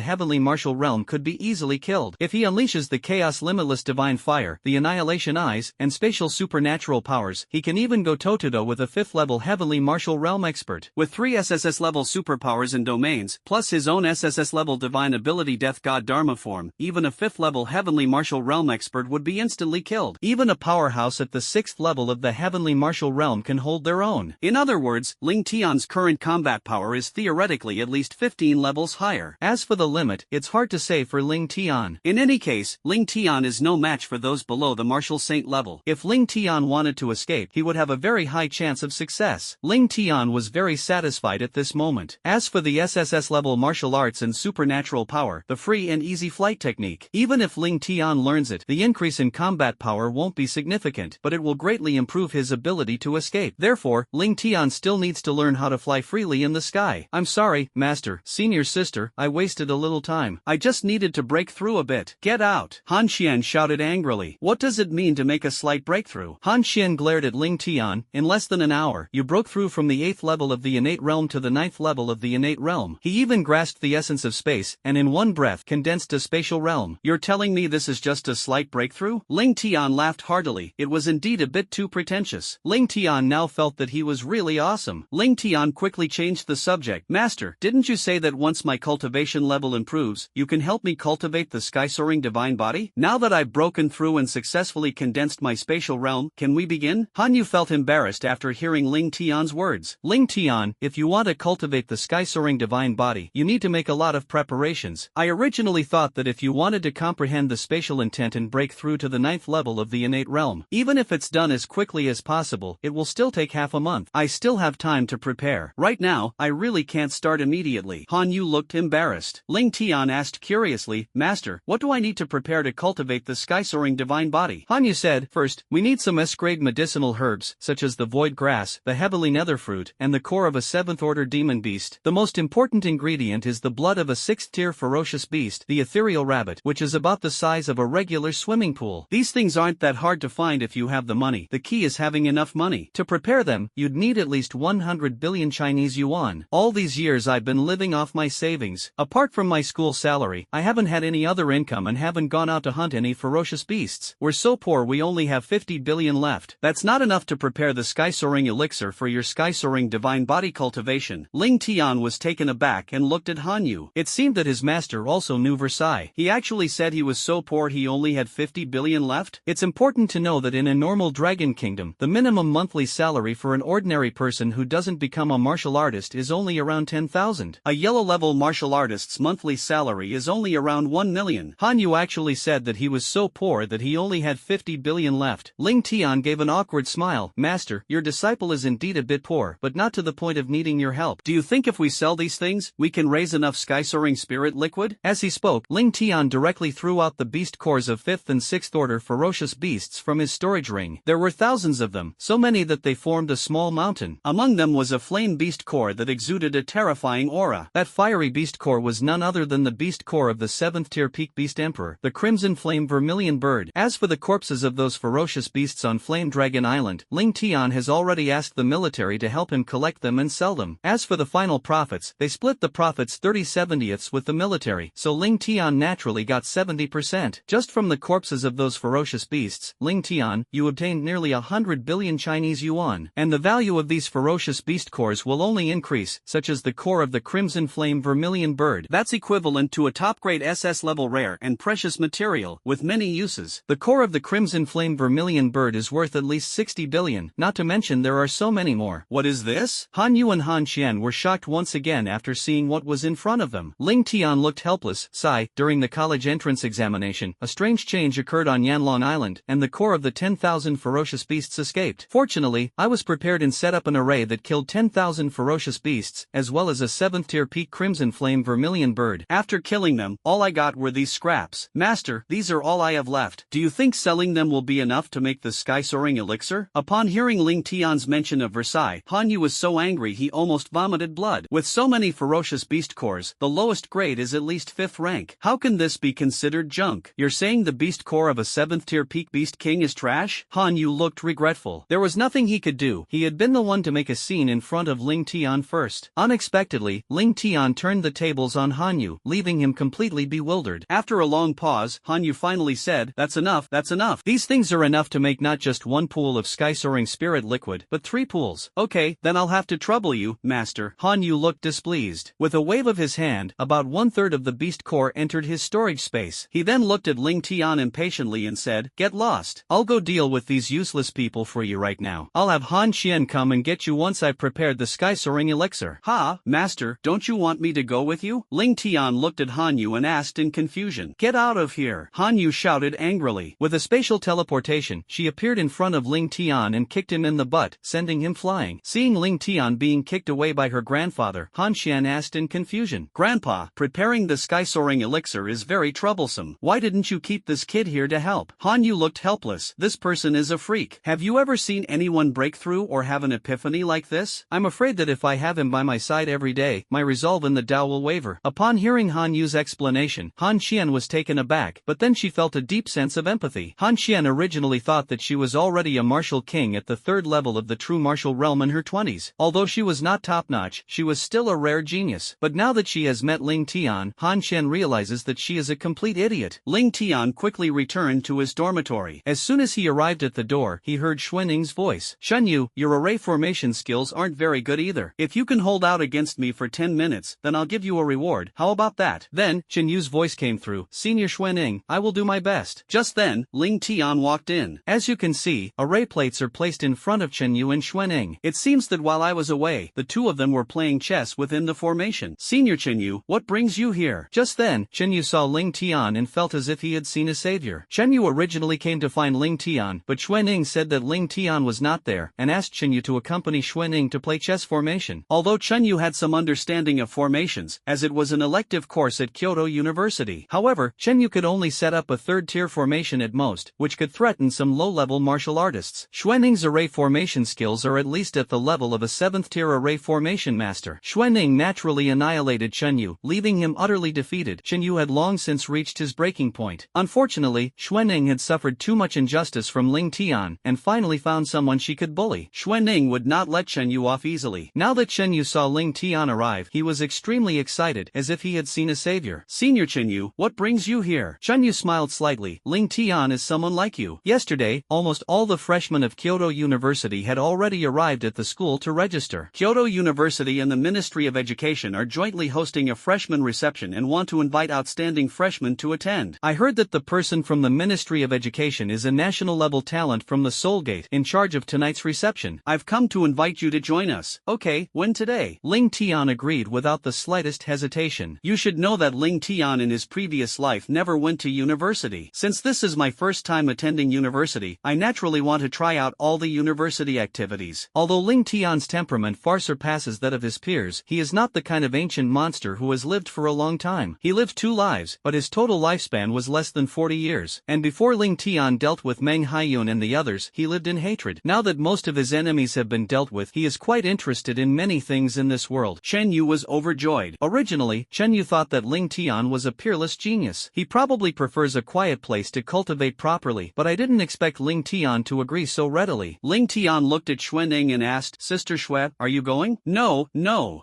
heavenly martial realm could be easily killed. If he unleashes the chaos limitless divine fire, the annihilation eyes, and spatial supernatural powers, he can even go toe-to-toe with a 5th level heavenly martial realm expert. With 3 SSS level superpowers and domains, plus his own SSS level divine ability Death God Dharma form, even a 5th level heavenly martial realm expert would be instantly killed. Even a powerhouse at the 6th level of the heavenly martial realm can hold their own. In other words, Ling Tian's current combat power is theoretically at least 15 levels higher. As for the limit, it's hard to say for Ling Tian. In any case, Ling Tian is no match for those below the martial saint level. If Ling Tian wanted to escape, he would have a very high chance of success. Ling Tian was very satisfied at this moment. As for the SSS level martial arts and supernatural power, the free and easy flight technique, even if Ling Tian learns it, the increase in combat power won't be significant, but it will greatly improve his ability to escape. Therefore, Ling Tian still needs to learn how to fly freely in the sky. I'm sorry, Master, Senior Sister, I wasted a little time. I just needed to break through a bit. Get out! Han Xian shouted angrily. What does it mean to make a slight breakthrough? Han Xian glared at Ling Tian. In less than an hour, you broke through from the 8th level of the innate realm to the 9th level of the innate realm. He even grasped the essence of space, and in one breath condensed a spatial realm. You're telling me this is just a slight breakthrough? Ling Tian laughed heartily. It was indeed a bit too pretentious. Ling Tian now felt that he was really awesome. Ling Tian quickly changed the subject. Master, didn't you say that once my cultivation level improves, you can help me cultivate the sky-soaring divine body? Now that I've broken through and successfully condensed my spatial realm, can we begin? Han Yu felt embarrassed after hearing Ling Tian's words. Ling Tian, if you want to cultivate the sky-soaring divine body, you need to make a lot of preparations. I originally thought that if you wanted to comprehend the spatial intent and break through to the 9th level of the innate realm, even if it's done as quickly as possible, it will still take half a month. I still have time to prepare. Right now, I really can't start immediately. Han Yu looked embarrassed. Ling Tian asked curiously, Master, what do I need to prepare to cultivate the sky-soaring divine body? Han Yu said, first, we need some S-grade medicinal herbs, such as the void grass, the heavenly nether fruit, and the core of a 7th-order demon beast. The most important ingredient is the blood of a 6th-tier ferocious beast, the ethereal rabbit, which is about the size of a regular swimming pool. These things aren't that hard to find if you have the money. The key is having enough money. To prepare them, you'd need at least 100 billion Chinese yuan. All these years I've been living off my savings. Apart from my school salary, I haven't had any other income and haven't gone out to hunt any ferocious beasts. We're so poor we only have 50 billion left. That's not enough to prepare the sky-soaring elixir for your sky-soaring divine body cultivation. Ling Tian was taken aback and looked at Han Yu. It seemed that his master also knew Versailles. He actually said he was so poor he only had 50 billion left. It's important to know that in a normal dragon kingdom, the minimum monthly salary for an ordinary person who doesn't become a martial artist is only around 10,000. A yellow-level martial artist's monthly salary is only around 1 million. Han Yu actually said that he was so poor that he only had 50 billion left. Ling Tian gave an awkward smile. Master, your disciple is indeed a bit poor, but not to the point of needing your help. Do you think if we sell these things, we can raise enough sky-soaring spirit liquid? As he spoke, Ling Tian directly threw out the beast cores of 5th and 6th order ferocious beasts from his storage ring. There were thousands of them, so many that they formed a small mountain. Among them was a flame beast core that exuded a terrifying aura. That fiery beast core was none other than the beast core of the 7th tier peak beast emperor, the crimson flame vermilion bird. As for the corpses of those ferocious beasts on Flame Dragon Island, Ling Tian has already asked the military to help him collect them and sell them. As for the final profits, they split the profits 30/70ths with the military, so Ling Tian naturally got 70%. Just from the corpses of those ferocious beasts, Ling Tian, you obtained nearly 100 billion Chinese yuan, and the value of these these ferocious beast cores will only increase, such as the core of the Crimson Flame Vermilion bird.
That's equivalent to a top-grade SS level rare and precious material, with many uses.
The core of the Crimson Flame Vermilion bird is worth at least 60 billion, not to mention there are so many more.
What is this?
Han Yu and Han Qian were shocked once again after seeing what was in front of them. Ling Tian looked helpless. During the college entrance examination, a strange change occurred on Yanlong Island, and the core of the 10,000 ferocious beasts escaped. Fortunately, I was prepared and set up an array that killed 10,000 ferocious beasts, as well as a 7th tier peak Crimson Flame Vermilion bird.
After killing them, all I got were these scraps. Master, these are all I have left. Do you think selling them will be enough to make the sky-soaring elixir? Upon hearing Ling Tian's mention of Versailles, Han Yu was so angry he almost vomited blood. With so many ferocious beast cores, the lowest grade is at least 5th rank. How can this be considered junk? You're saying the beast core of a 7th tier peak beast king is trash? Han Yu looked regretful. There was nothing he could do. He had been the one to make a scene in front of Ling Tian first. Unexpectedly, Ling Tian turned the tables on Han Yu, leaving him completely bewildered. After a long pause, Han Yu finally said, "That's enough, that's enough.
These things are enough to make not just one pool of sky-soaring spirit liquid, but 3 pools."
Okay, then I'll have to trouble you, master.
Han Yu looked displeased. With a wave of his hand, about 1/3 of the beast core entered his storage space.
He then looked at Ling Tian impatiently and said, "Get lost.
I'll go deal with these useless people for you right now. I'll have Han Qian come and get you once I've prepared the sky-soaring elixir."
Ha, master, don't you want me to go with you? Ling Tian looked at Han Yu and asked in confusion. "Get out of here," Han Yu shouted angrily.
With a spatial teleportation, she appeared in front of Ling Tian and kicked him in the butt, sending him flying. Seeing Ling Tian being kicked away by her grandfather, Han Qian asked in confusion,
"Grandpa, preparing the sky-soaring elixir is very troublesome. Why didn't you keep this kid here to help?" Han Yu looked helpless. This person is a freak. Have you ever seen anyone break through or have an epiphany like this?
I'm afraid that if I have him by my side every day, my resolve in the Tao will waver. Upon hearing Han Yu's explanation, Han Qian was taken aback, but then she felt a deep sense of empathy. Han Qian originally thought that she was already a martial king at the 3rd level of the true martial realm in her 20s. Although she was not top-notch, she was still a rare genius. But now that she has met Ling Tian, Han Qian realizes that she is a complete idiot.
Ling Tian quickly returned to his dormitory.
As soon as he arrived at the door, he heard Xuanning's voice. "Shen Yu, your array formation skills aren't very good either.
If you can hold out against me for 10 minutes, then I'll give you a reward. How about that?"
Then, Chen Yu's voice came through. "Senior Xuanning, I will do my best."
Just then, Ling Tian walked in.
As you can see, array plates are placed in front of Chen Yu and Xuanning.
It seems that while I was away, the two of them were playing chess within the formation. "Senior Chen Yu, what brings you here?"
Just then, Chen Yu saw Ling Tian and felt as if he had seen a savior. Chen Yu originally came to find Ling Tian, but Xuanning said that Ling Tian was not there, and asked Chen Yu to accompany Xuanning to play chess formation.
Although Chen Yu had some understanding of formations, as it was an elective course at Kyoto University.
However, Chen Yu could only set up a 3rd-tier formation at most, which could threaten some low-level martial artists. Xuanning's array formation skills are at least at the level of a 7th-tier array formation master. Xuanning naturally annihilated Chen Yu, leaving him utterly defeated. Chen Yu had long since reached his breaking point. Unfortunately, Xuanning had suffered too much injustice from Ling Tian, and finally found someone she could bully.
Xuanning would not let Chen Yu off easily.
Now that Chen Yu saw Ling Tian arrive, he was extremely excited, as if he had seen a savior.
"Senior Chen Yu, what brings you here?"
Chen Yu smiled slightly. "Ling Tian is someone like you." Yesterday, almost all the freshmen of Kyoto University had already arrived at the school to register.
Kyoto University and the Ministry of Education are jointly hosting a freshman reception and want to invite outstanding freshmen to attend.
I heard that the person from the Ministry of Education is a national-level talent from the Soul Gate, in charge of tonight's reception.
I've come to invite you to join us. Okay, when today?
Ling Tian agreed without the slightest hesitation.
You should know that Ling Tian in his previous life never went to university. Since this is my first time attending university, I naturally want to try out all the university activities.
Although Ling Tian's temperament far surpasses that of his peers, he is not the kind of ancient monster who has lived for a long time. He lived 2 lives, but his total lifespan was less than 40 years. And before Ling Tian dealt with Meng Haiyun and the others, he lived in hatred. Now that most of his enemies have been dealt with, he is quite interested in many things in this world.
Chen Yu was overjoyed.
Originally, Chen Yu thought that Ling Tian was a peerless genius. He probably prefers a quiet place to cultivate properly, but I didn't expect Ling Tian to agree so readily.
Ling Tian looked at Xuanning and asked, "Sister Xue, are you going?" No.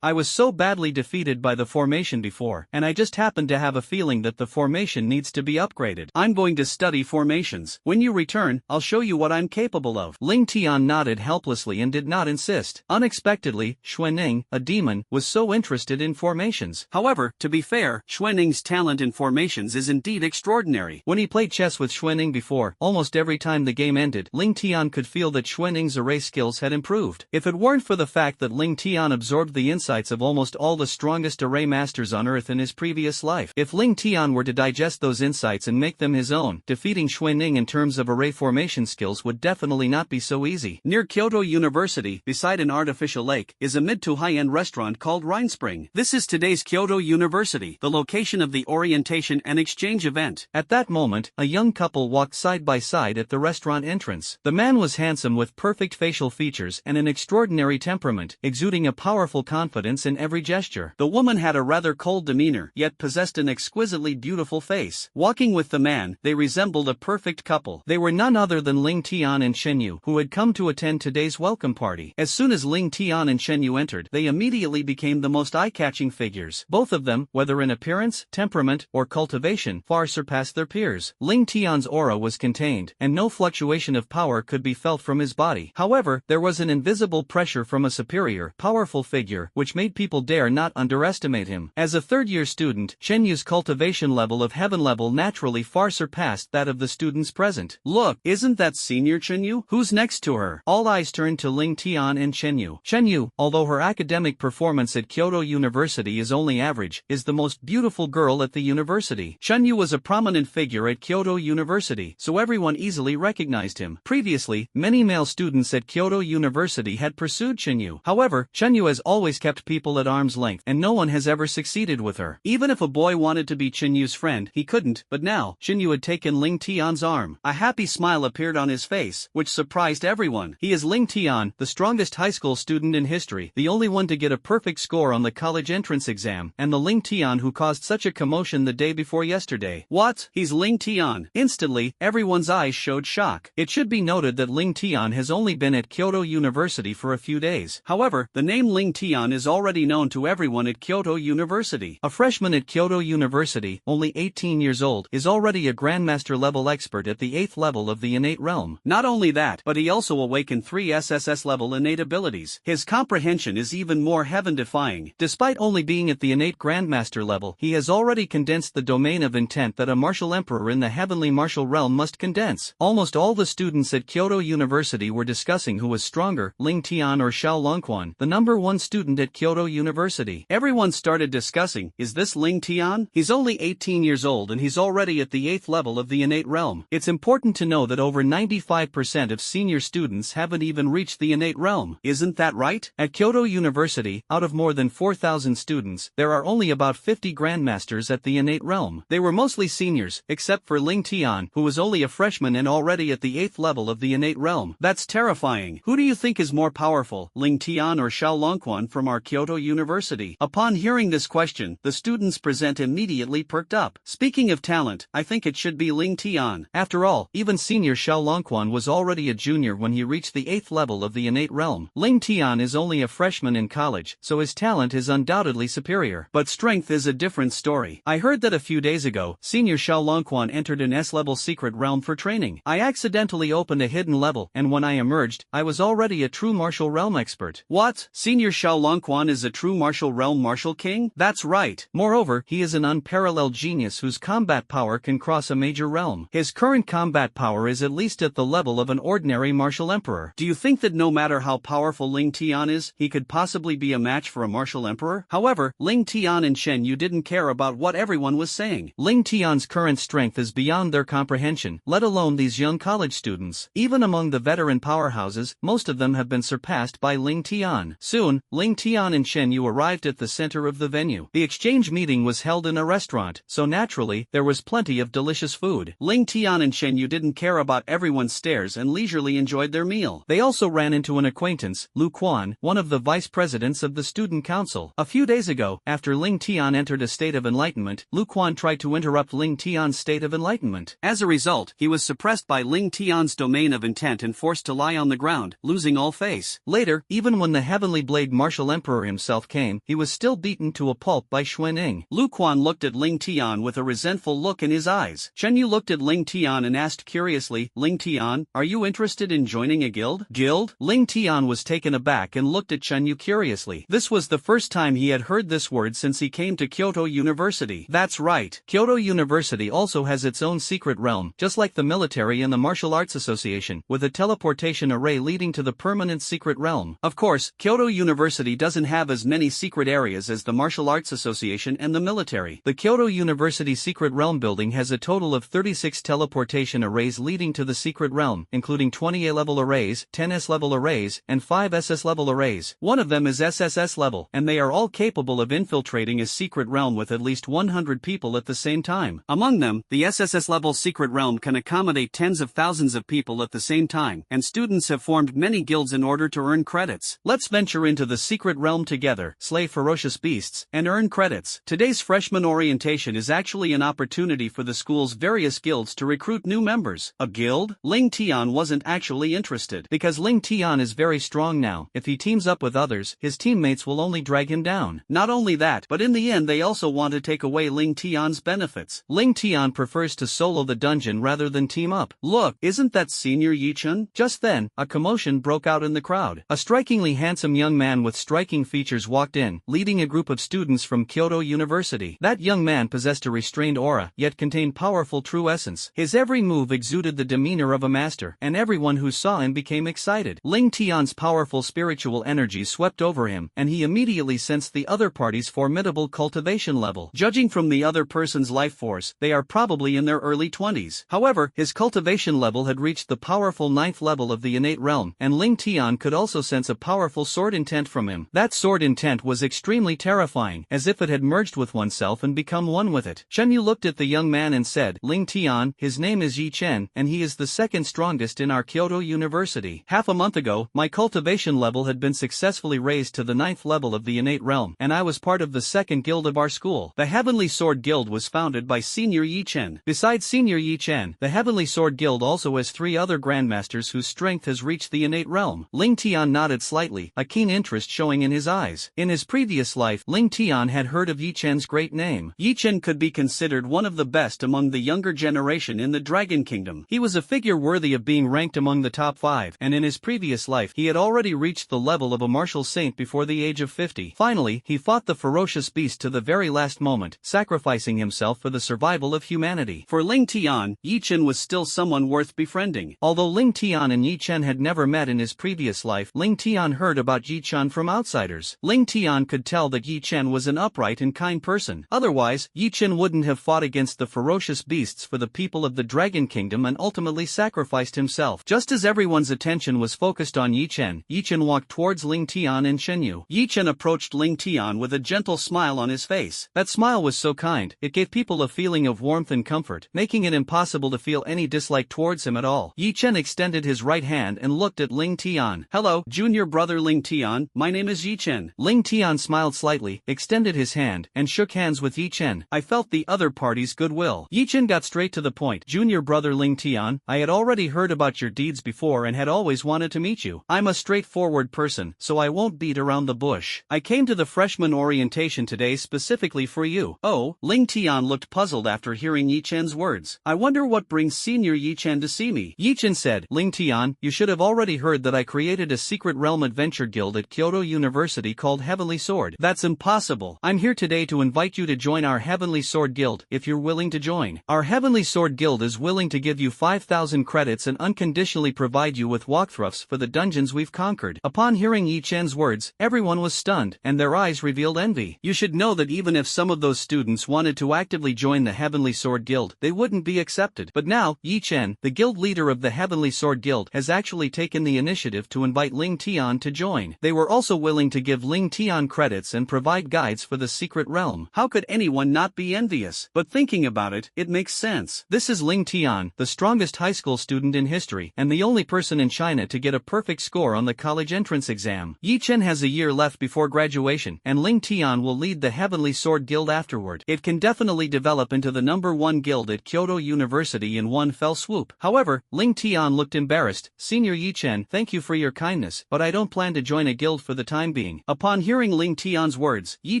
I was so badly defeated by the formation before, and I just happened to have a feeling that the formation needs to be upgraded.
I'm going to study formations. When you return, I'll show you what I'm capable of.
Ling Tian nodded helplessly and did did not insist. Unexpectedly, Xuanning, a demon, was so interested in formations.
However, to be fair, Xuanning's talent in formations is indeed extraordinary.
When he played chess with Xuanning before, almost every time the game ended, Ling Tian could feel that Xuanning's array skills had improved. If it weren't for the fact that Ling Tian absorbed the insights of almost all the strongest array masters on Earth in his previous life, if Ling Tian were to digest those insights and make them his own, defeating Xuanning in terms of array formation skills would definitely not be so easy.
Near Kyoto University, beside an artificial lake, is a mid to high-end restaurant called Rhinespring. This is today's Kyoto University, the location of the orientation and exchange event.
At that moment, a young couple walked side by side at the restaurant entrance. The man was handsome with perfect facial features and an extraordinary temperament, exuding a powerful confidence in every gesture.
The woman had a rather cold demeanor, yet possessed an exquisitely beautiful face. Walking with the man, they resembled a perfect couple.
They were none other than Ling Tian and Shen Yu, who had come to attend today's welcome party. As soon as Ling Tian and Shen Yu entered, they immediately became the most eye-catching figures. Both of them, whether in appearance, temperament, or cultivation, far surpassed their peers. Ling Tian's aura was contained, and no fluctuation of power could be felt from his body. However, there was an invisible pressure from a superior, powerful figure, which made people dare not underestimate him. As a third-year student, Shen Yu's cultivation level of heaven level naturally far surpassed that of the students present.
Look, isn't that senior Shen Yu? Who's next to her?
All eyes turned to Ling Tian and Shen Yu. Shen Yu, although her academic performance at Kyoto University is only average, is the most beautiful girl at the university. Shen Yu was a prominent figure at Kyoto University, so everyone easily recognized him. Previously, many male students at Kyoto University had pursued Shen Yu. However, Shen Yu has always kept people at arm's length, and no one has ever succeeded with her.
Even if a boy wanted to be Shen Yu's friend, he couldn't, but now, Shen Yu had taken Ling Tian's arm. A happy smile appeared on his face, which surprised everyone.
He is Ling Tian, the strongest high school student in history, the only one to get a perfect score on the college entrance exam, and the Ling Tian who caused such a commotion the day before yesterday.
What? He's Ling Tian. Instantly, everyone's eyes showed shock.
It should be noted that Ling Tian has only been at Kyoto University for a few days.
However, the name Ling Tian is already known to everyone at Kyoto University.
A freshman at Kyoto University, only 18 years old, is already a Grandmaster level expert at the 8th level of the innate realm.
Not only that, but he also awakened 3 SSS level innate abilities. His comprehension is even more heaven-defying.
Despite only being at the innate Grandmaster level, he has already condensed the domain of intent that a martial emperor in the heavenly martial realm must condense. Almost all the students at Kyoto University were discussing who was stronger, Ling Tian or Xiao Longquan, the #1 student at Kyoto University.
Everyone started discussing, is this Ling Tian? He's only 18 years old and he's already at the 8th level of the innate realm.
It's important to know that over 95% of senior students haven't even reached the innate realm.
Isn't that right?
At Kyoto University, out of more than 4,000 students, there are only about 50 Grandmasters at the innate realm. They were mostly seniors, except for Ling Tian, who was only a freshman and already at the 8th level of the innate realm.
That's terrifying. Who do you think is more powerful, Ling Tian or Xiao Longquan from our Kyoto University? Upon hearing this question, the students present immediately perked up. Speaking of talent, I think it should be Ling Tian.
After all, even senior Xiao Longquan was already a junior when he reached the 8th level of the innate realm. Ling Tian is only a freshman in college, so his talent is undoubtedly superior.
But strength is a different story. I heard that a few days ago, senior Xiao Longquan entered an S-level secret realm for training. I accidentally opened a hidden level, and when I emerged, I was already a true martial realm expert. What? Senior Xiao Longquan is a true martial realm martial king? That's right.
Moreover, he is an unparalleled genius whose combat power can cross a major realm. His current combat power is at least at the level of an ordinary martial emperor.
Do you think that no matter how powerful Ling Tian is, he could possibly be a match for a martial emperor? However, Ling Tian and Shen Yu didn't care about what everyone was saying.
Ling Tian's current strength is beyond their comprehension, let alone these young college students. Even among the veteran powerhouses, most of them have been surpassed by Ling Tian. Soon, Ling Tian and Shen Yu arrived at the center of the venue. The exchange meeting was held in a restaurant, so naturally, there was plenty of delicious food.
Ling Tian and Shen Yu didn't care about everyone's stares and leisurely enjoyed their meal.
They also ran into an acquaintance, Lu Quan, one of the vice presidents of the student council. A few days ago, after Ling Tian entered a state of enlightenment, Lu Quan tried to interrupt Ling Tian's state of enlightenment.
As a result, he was suppressed by Ling Tian's domain of intent and forced to lie on the ground, losing all face.
Later, even when the Heavenly Blade Martial Emperor himself came, he was still beaten to a pulp by Xuanning.
Lu Quan looked at Ling Tian with a resentful look in his eyes. Shen Yu looked at Ling Tian and asked curiously, Ling Tian, are you interested in joining a guild? Guild? Ling Tian was taken aback and looked at Chen Yu curiously. This was the first time he had heard this word since he came to Kyoto University. That's right, Kyoto University also has its own secret realm, just like the military and the Martial Arts Association, with a teleportation array leading to the permanent secret realm. Of course, Kyoto University doesn't have as many secret areas as the Martial Arts Association and the military. The Kyoto University Secret Realm building has a total of 36 teleportation arrays leading to the secret realm, including 20 A-level arrays, 10 S-level arrays, and 5 SS-level arrays. One of them is SSS level, and they are all capable of infiltrating a secret realm with at least 100 people at the same time. Among them, the SSS level secret realm can accommodate tens of thousands of people at the same time, and students have formed many guilds in order to earn credits. Let's venture into the secret realm together, slay ferocious beasts, and earn credits. Today's freshman orientation is actually an opportunity for the school's various guilds to recruit new members. A guild? Ling Tian wasn't actually interested, because Ling Tian is very strong now. If he teams up with others, his teammates will only drag him down. Not only that, but in the end they also want to take away Ling Tian's benefits. Ling Tian prefers to solo the dungeon rather than team up. Look, isn't that Senior Yi Chen? Just then, a commotion broke out in the crowd. A strikingly handsome young man with striking features walked in, leading a group of students from Kyoto University. That young man possessed a restrained aura, yet contained powerful true essence. His every move exuded the demeanor of a master, and everyone who saw him became excited. Ling Tian's powerful spiritual energy swept over him, and he immediately sensed the other party's formidable cultivation level. Judging from the other person's life force, they are probably in their early 20s. However, his cultivation level had reached the powerful 9th level of the innate realm, and Ling Tian could also sense a powerful sword intent from him. That sword intent was extremely terrifying, as if it had merged with oneself and become one with it. Chen Yu looked at the young man and said, Ling Tian, his name is Yi Chen, and he is the second strongest in our Kyoto University. Half a month ago, my cultivation level had been successfully raised to the 9th level of the innate realm, and I was part of the second guild of our school. The Heavenly Sword Guild was founded by Senior Yi Chen. Besides Senior Yi Chen, the Heavenly Sword Guild also has 3 other grandmasters whose strength has reached the innate realm. Ling Tian nodded slightly, a keen interest showing in his eyes. In his previous life, Ling Tian had heard of Yi Chen's great name. Yi Chen could be considered one of the best among the younger generation in the Dragon Kingdom. He was a figure worthy of being ranked among the top 5, and in his previous life he had already reached the level of a martial saint before the age of 50. Finally, he fought the ferocious beast to the very last moment, sacrificing himself for the survival of humanity. For Ling Tian, Yi Chen was still someone worth befriending. Although Ling Tian and Yi Chen had never met in his previous life, Ling Tian heard about Yi Chen from outsiders. Ling Tian could tell that Yi Chen was an upright and kind person. Otherwise, Yi Chen wouldn't have fought against the ferocious beasts for the people of the Dragon Kingdom and ultimately sacrificed himself. Just as everyone's attention was focused on Yi Chen walked towards Ling Tian and Chen Yu. Yi Chen approached Ling Tian with a gentle smile on his face. That smile was so kind, it gave people a feeling of warmth and comfort, making it impossible to feel any dislike towards him at all. Yi Chen extended his right hand and looked at Ling Tian. Hello, junior brother Ling Tian, my name is Yi Chen. Ling Tian smiled slightly, extended his hand, and shook hands with Yi Chen. I felt the other party's goodwill. Yi Chen got straight to the point. Junior brother Ling Tian, I had already heard about your deeds before and had always wanted to meet you. I'm a straightforward person, so I won't beat around the bush. I came to the freshman orientation today specifically for you. Oh, Ling Tian looked puzzled after hearing Yi Chen's words. I wonder what brings Senior Yi Chen to see me. Yi Chen said, Ling Tian, you should have already heard that I created a secret realm adventure guild at Kyoto University called Heavenly Sword. That's impossible. I'm here today to invite you to join our Heavenly Sword Guild, if you're willing to join. Our Heavenly Sword Guild is willing to give you 5,000 credits and unconditionally provide you with walkthroughs for the dungeons we've conquered. Upon hearing Yi Chen's words, everyone was stunned, and their eyes revealed envy. You should know that even if some of those students wanted to actively join the Heavenly Sword Guild, they wouldn't be accepted. But now, Yi Chen, the guild leader of the Heavenly Sword Guild, has actually taken the initiative to invite Ling Tian to join. They were also willing to give Ling Tian credits and provide guides for the secret realm. How could anyone not be envious? But thinking about it, it makes sense. This is Ling Tian, the strongest high school student in history, and the only person in China to get a perfect score on the college entrance exam. Yi Chen has a year left before graduation, and Ling Tian will lead the Heavenly Sword Guild afterward. It can definitely develop into the #1 guild at Kyoto University in one fell swoop. However, Ling Tian looked embarrassed. Senior Yi Chen, thank you for your kindness, but I don't plan to join a guild for the time being. Upon hearing Ling Tian's words, Yi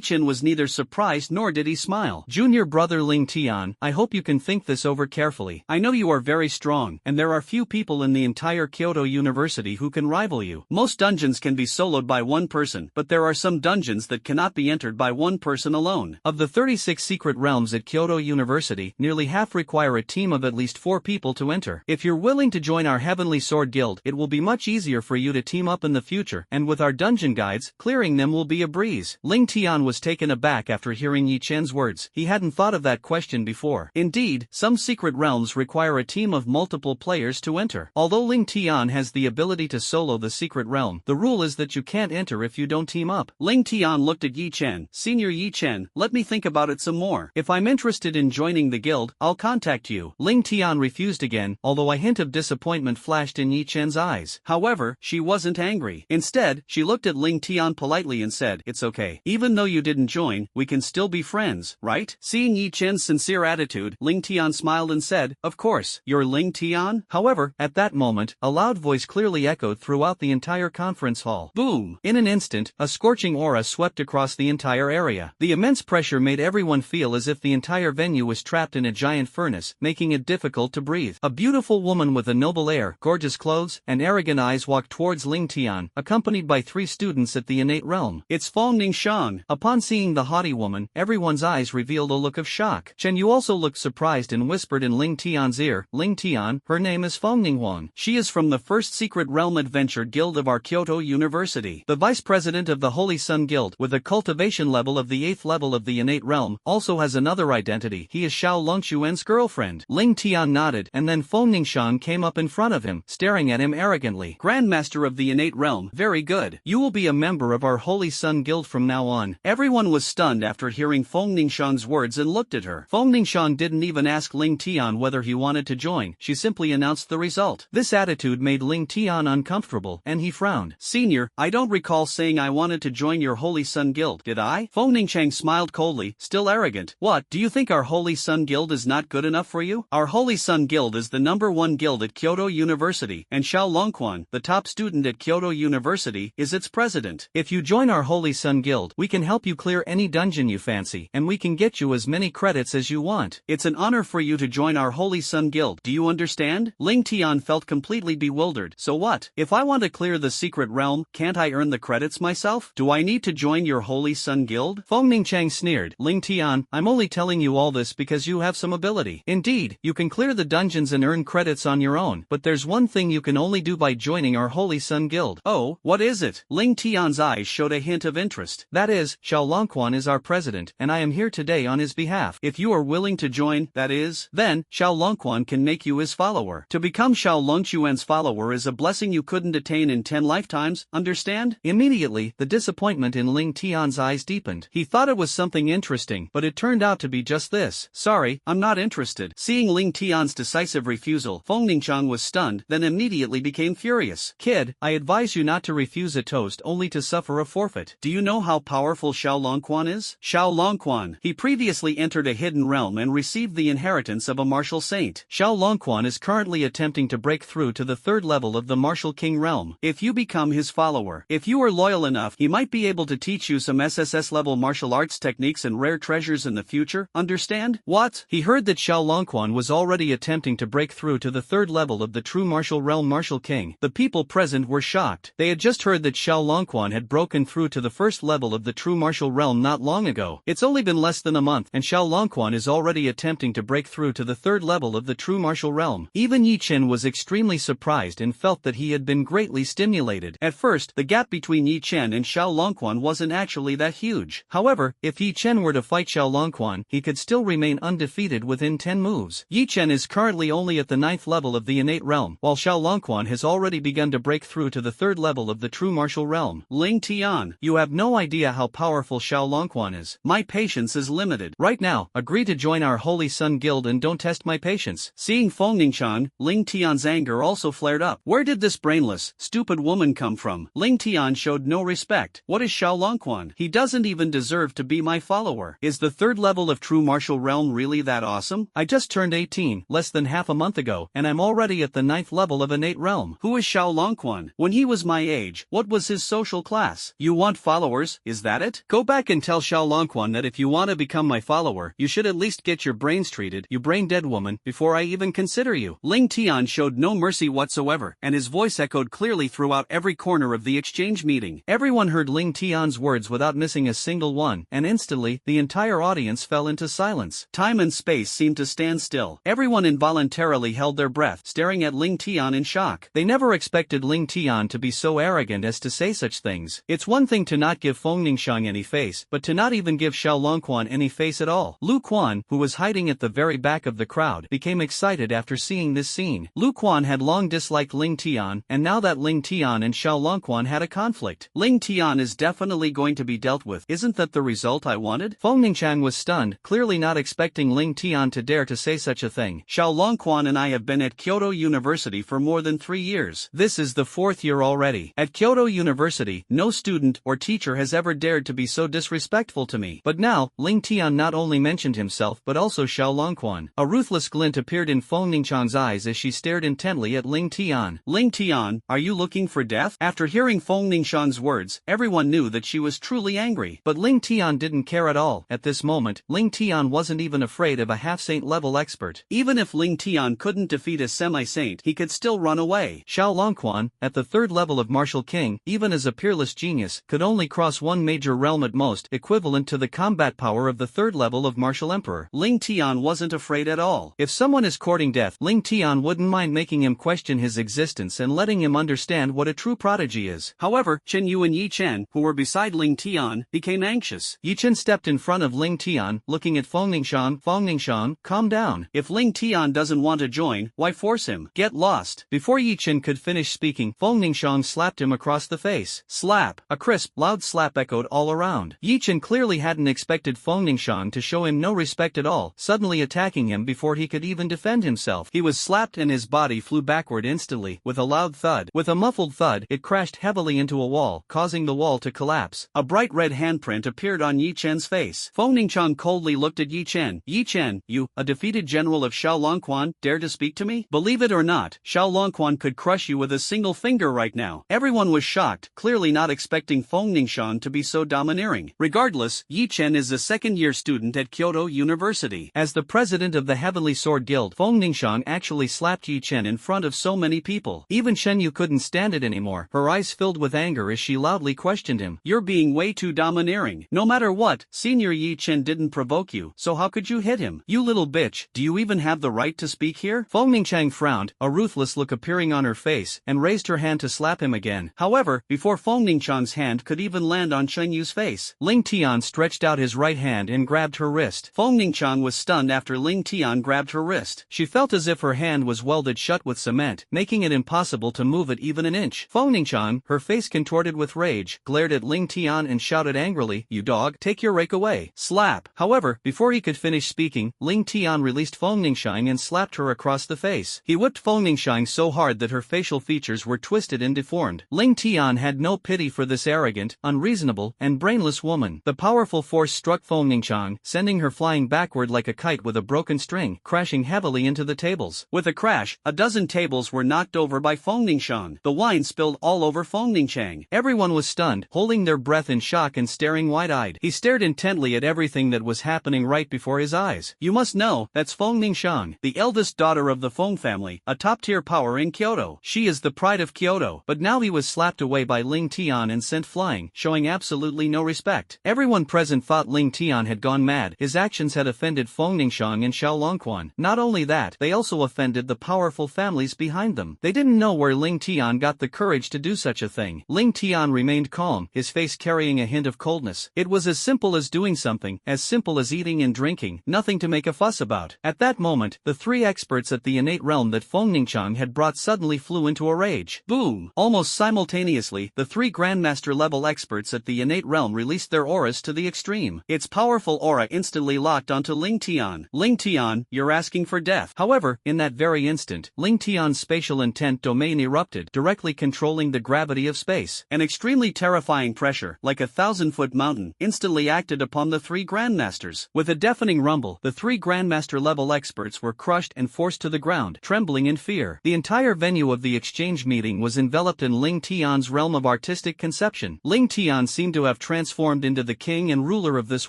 Chen was neither surprised nor did he smile. Junior brother Ling Tian, I hope you can think this over carefully. I know you are very strong, and there are few people in the entire Kyoto University University who can rival you. Most dungeons can be soloed by one person, but there are some dungeons that cannot be entered by one person alone.
Of the 36 secret realms at Kyoto University, nearly half require a team of at least 4 people to enter. If you're willing to join our Heavenly Sword Guild, it will be much easier for you to team up in the future, and with our dungeon guides, clearing them will be a breeze. Ling Tian was taken aback after hearing Yi Chen's words. He hadn't thought of that question before. Indeed, some secret realms require a team of multiple players to enter. Although Ling Tian has the ability to solo the secret realm, the rule is that you can't enter if you don't team up.
Ling Tian looked at Yi Chen. Senior Yi Chen, let me think about it some more. If I'm interested in joining the guild, I'll contact you.
Ling Tian refused again, although a hint of disappointment flashed in Yi Chen's eyes.
However, she wasn't angry. Instead, she looked at Ling Tian politely and said, "It's okay. Even though you didn't join, we can still be friends, right?" Seeing Yi Chen's sincere attitude, Ling Tian smiled and said, "Of course, you're Ling Tian?"
However, at that moment, a loud voice clearly echoed throughout the entire conference hall.
Boom!
In an instant, a scorching aura swept across the entire area. The immense pressure made everyone feel as if the entire venue was trapped in a giant furnace, making it difficult to breathe. A beautiful woman with a noble air, gorgeous clothes, and arrogant eyes walked towards Ling Tian, accompanied by 3 students at the innate realm.
It's Feng Ningxiang.
Upon seeing the haughty woman, everyone's eyes revealed a look of shock. Chen Yu also looked surprised and whispered in Ling Tian's ear, "Ling Tian, her name is Feng Ninghuang.
She is from the first Secret Realm Adventure Guild of our Kyoto University.
The vice president of the Holy Sun Guild, with a cultivation level of the 8th level of the innate realm, also has another identity. He is Xiao Longquan's girlfriend." Ling Tian nodded, and then Feng Ningxiang came up in front of him, staring at him arrogantly.
"Grandmaster of the innate realm, very good.
You will be a member of our Holy Sun Guild from now on."
Everyone was stunned after hearing Feng Ningxiang's words and looked at her.
Feng Ningxiang didn't even ask Ling Tian whether he wanted to join, she simply announced the result. This attitude made Ling Tian uncomfortable, and he frowned.
"Senior, I don't recall saying I wanted to join your Holy Sun Guild, did I?" Feng Ningxiang smiled coldly, still arrogant. "What, do you think our Holy Sun Guild is not good enough for you? Our Holy Sun Guild is the #1 guild at Kyoto University, and Xiao Longquan, the top student at Kyoto University, is its president.
If you join our Holy Sun Guild, we can help you clear any dungeon you fancy, and we can get you as many credits as you want.
It's an honor for you to join our Holy Sun Guild, do you understand?" Ling Tian felt completely bewildered. "So what? If I want to clear the secret realm, can't I earn the credits myself? Do I need to join your Holy Sun Guild?"
Feng Ningxiang sneered. "Ling Tian, I'm only telling you all this because you have some ability. Indeed, you can clear the dungeons and earn credits on your own, but there's one thing you can only do by joining our Holy Sun Guild."
"Oh, what is it?" Ling Tian's eyes showed a hint of interest.
"That is, Xiao Longquan is our president, and I am here today on his behalf.
If you are willing to join, that is, then Xiao Longquan can make you his follower. To become Xiao Longquan's follower is a blessing you couldn't attain in 10 lifetimes, understand?"
Immediately, the disappointment in Ling Tian's eyes deepened. He thought it was something interesting, but it turned out to be just this.
"Sorry, I'm not interested." Seeing Ling Tian's decisive refusal, Feng Ningxiang was stunned, then immediately became furious.
"Kid, I advise you not to refuse a toast only to suffer a forfeit.
Do you know how powerful Xiao Longquan is?" Xiao Longquan. He previously entered a hidden realm and received the inheritance of a martial saint.
Xiao Longquan is currently attempting to break through to the 3rd level of the Martial King realm.
If you become his follower, if you are loyal enough, he might be able to teach you some SSS level martial arts techniques and rare treasures in the future, understand?
What? He heard that Xiao Longquan was already attempting to break through to the 3rd level of the true martial realm Martial King. The people present were shocked. They had just heard that Xiao Longquan had broken through to the 1st level of the true martial realm not long ago. It's only been less than a month, and Xiao Longquan is already attempting to break through to the 3rd level of the true martial realm. Even Yi Chen was extremely surprised and felt that he had been greatly stimulated. At first, the gap between Yi Chen and Xiao Longquan wasn't actually that huge. However, if Yi Chen were to fight Xiao Longquan, he could still remain undefeated within 10 moves. Yi Chen is currently only at the 9th level of the innate realm, while Xiao Longquan has already begun to break through to the 3rd level of the true martial realm.
Ling Tian,
you have no idea how powerful Xiao Longquan is.
My patience is limited.
Right now, agree to join our Holy Sun Guild and don't test my patience."
Seeing Feng Ningxiang, Ling Tian's anger also flared up. Where did this brainless, stupid woman come from? Ling Tian showed no respect. What is Xiao Longquan? He doesn't even deserve to be my follower. Is the 3rd level of true martial realm really that awesome?
I just turned 18, less than half a month ago, and I'm already at the 9th level of innate realm.
Who is Xiao Longquan? When he was my age, what was his social class? You want followers, is that it?
Go back and tell Xiao Longquan that if you want to become my follower, you should at least get your brains treated, you brain-dead woman, before I even consider you.
Ling Tian showed no mercy whatsoever, and his voice voice echoed clearly throughout every corner of the exchange meeting. Everyone heard Ling Tian's words without missing a single one, and instantly, the entire audience fell into silence. Time and space seemed to stand still. Everyone involuntarily held their breath, staring at Ling Tian in shock. They never expected Ling Tian to be so arrogant as to say such things. It's one thing to not give Feng Ningxiang any face, but to not even give Xiao Longquan any face at all. Lu Quan, who was hiding at the very back of the crowd, became excited after seeing this scene. Lu Quan had long disliked Ling Tian, and now that Ling Tian and Xiao Longquan had a conflict. Ling Tian is definitely going to be dealt with. Isn't that the result I wanted? Feng Ningxiang was stunned, clearly not expecting Ling Tian to dare to say such a thing. Xiao Longquan and I have been at Kyoto University for more than 3 years. This is the 4th year already. At Kyoto University, no student or teacher has ever dared to be so disrespectful to me. But now, Ling Tian not only mentioned himself but also Xiao Longquan. A ruthless glint appeared in Feng Ningxiang's eyes as she stared intently at Ling Tian. Ling Tian, are you looking for death? After hearing Feng Ningxiang's words, everyone knew that she was truly angry. But Ling Tian didn't care at all. At this moment, Ling Tian wasn't even afraid of a half-saint level expert. Even if Ling Tian couldn't defeat a semi-saint, he could still run away. Xiao Longquan, at the 3rd level of Martial King, even as a peerless genius, could only cross one major realm at most, equivalent to the combat power of the 3rd level of Martial Emperor. Ling Tian wasn't afraid at all. If someone is courting death, Ling Tian wouldn't mind making him question his existence and letting him understand what a true prodigy is. However, Chen Yu and Yi Chen, who were beside Ling Tian, became anxious. Yi Chen stepped in front of Ling Tian, looking at Feng Ningxiang. Feng Ningxiang, calm down. If Ling Tian doesn't want to join, why force him? Get lost. Before Yi Chen could finish speaking, Feng Ningxiang slapped him across the face. Slap. A crisp, loud slap echoed all around. Yi Chen clearly hadn't expected Feng Ningxiang to show him no respect at all, suddenly attacking him before he could even defend himself. He was slapped and his body flew backward instantly, with a loud thud. With a muffled thud, it crashed heavily into a wall, causing the wall to collapse. A bright red handprint appeared on Yi Chen's face. Feng Ningxiang coldly looked at Yi Chen. Yi Chen, you, a defeated general of Xiao Longquan, dare to speak to me? Believe it or not, Xiao Longquan could crush you with a single finger right now. Everyone was shocked, clearly not expecting Feng Ningxiang to be so domineering. Regardless, Yi Chen is a second-year student at Kyoto University. As the president of the Heavenly Sword Guild, Feng Ningxiang actually slapped Yi Chen in front of so many people. Even Shen Yu couldn't stand it anymore. Her eyes filled with anger as she loudly questioned him. You're being way too domineering. No matter what, Senior Yi Chen didn't provoke you, so how could you hit him? You little bitch, do you even have the right to speak here? Feng Ningxiang frowned, a ruthless look appearing on her face, and raised her hand to slap him again. However, before Feng Ningxiang's hand could even land on Shen Yu's face, Ling Tian stretched out his right hand and grabbed her wrist. Feng Ningxiang was stunned after Ling Tian grabbed her wrist. She felt as if her hand was welded shut with cement, making it impossible to move it even an inch. Feng Ningxiang, her face contorted with rage, glared at Ling Tian and shouted angrily, "You dog, take your rake away." Slap. However, before he could finish speaking, Ling Tian released Feng Ningxiang and slapped her across the face. He whipped Feng Ningxiang so hard that her facial features were twisted and deformed. Ling Tian had no pity for this arrogant, unreasonable, and brainless woman. The powerful force struck Feng Ningxiang, sending her flying backward like a kite with a broken string, crashing heavily into the tables. With a crash, a dozen tables were knocked over by Feng Ningxiang. The wine spilled all over Feng Ningxiang. Everyone was stunned, holding their breath in shock and staring wide-eyed. He stared intently at everything that was happening right before his eyes. You must know, that's Feng Ningxiang, the eldest daughter of the Feng family, a top-tier power in Kyoto. She is the pride of Kyoto. But now he was slapped away by Ling Tian and sent flying, showing absolutely no respect. Everyone present thought Ling Tian had gone mad. His actions had offended Feng Ningxiang and Xiao Longquan. Not only that, they also offended the powerful families behind them. They didn't know where Ling Tian got the courage to do such a thing. Ling Tian remained calm, his face carrying a hint of coldness. It was as simple as doing something, as simple as eating and drinking, nothing to make a fuss about. At that moment, the three experts at the innate realm that Feng Ningxiang had brought suddenly flew into a rage. Boom! Almost simultaneously, the three Grandmaster-level experts at the innate realm released their auras to the extreme. Its powerful aura instantly locked onto Ling Tian. Ling Tian, you're asking for death. However, in that very instant, Ling Tian's spatial intent domain erupted, directly controlling the gravity of space. An extremely terrifying pressure, like a 1,000-foot mountain, instantly acted upon the three Grandmasters. With a deafening rumble, the three Grandmaster-level experts were crushed and forced to the ground, trembling in fear. The entire venue of the exchange meeting was enveloped in Ling Tian's realm of artistic conception. Ling Tian seemed to have transformed into the king and ruler of this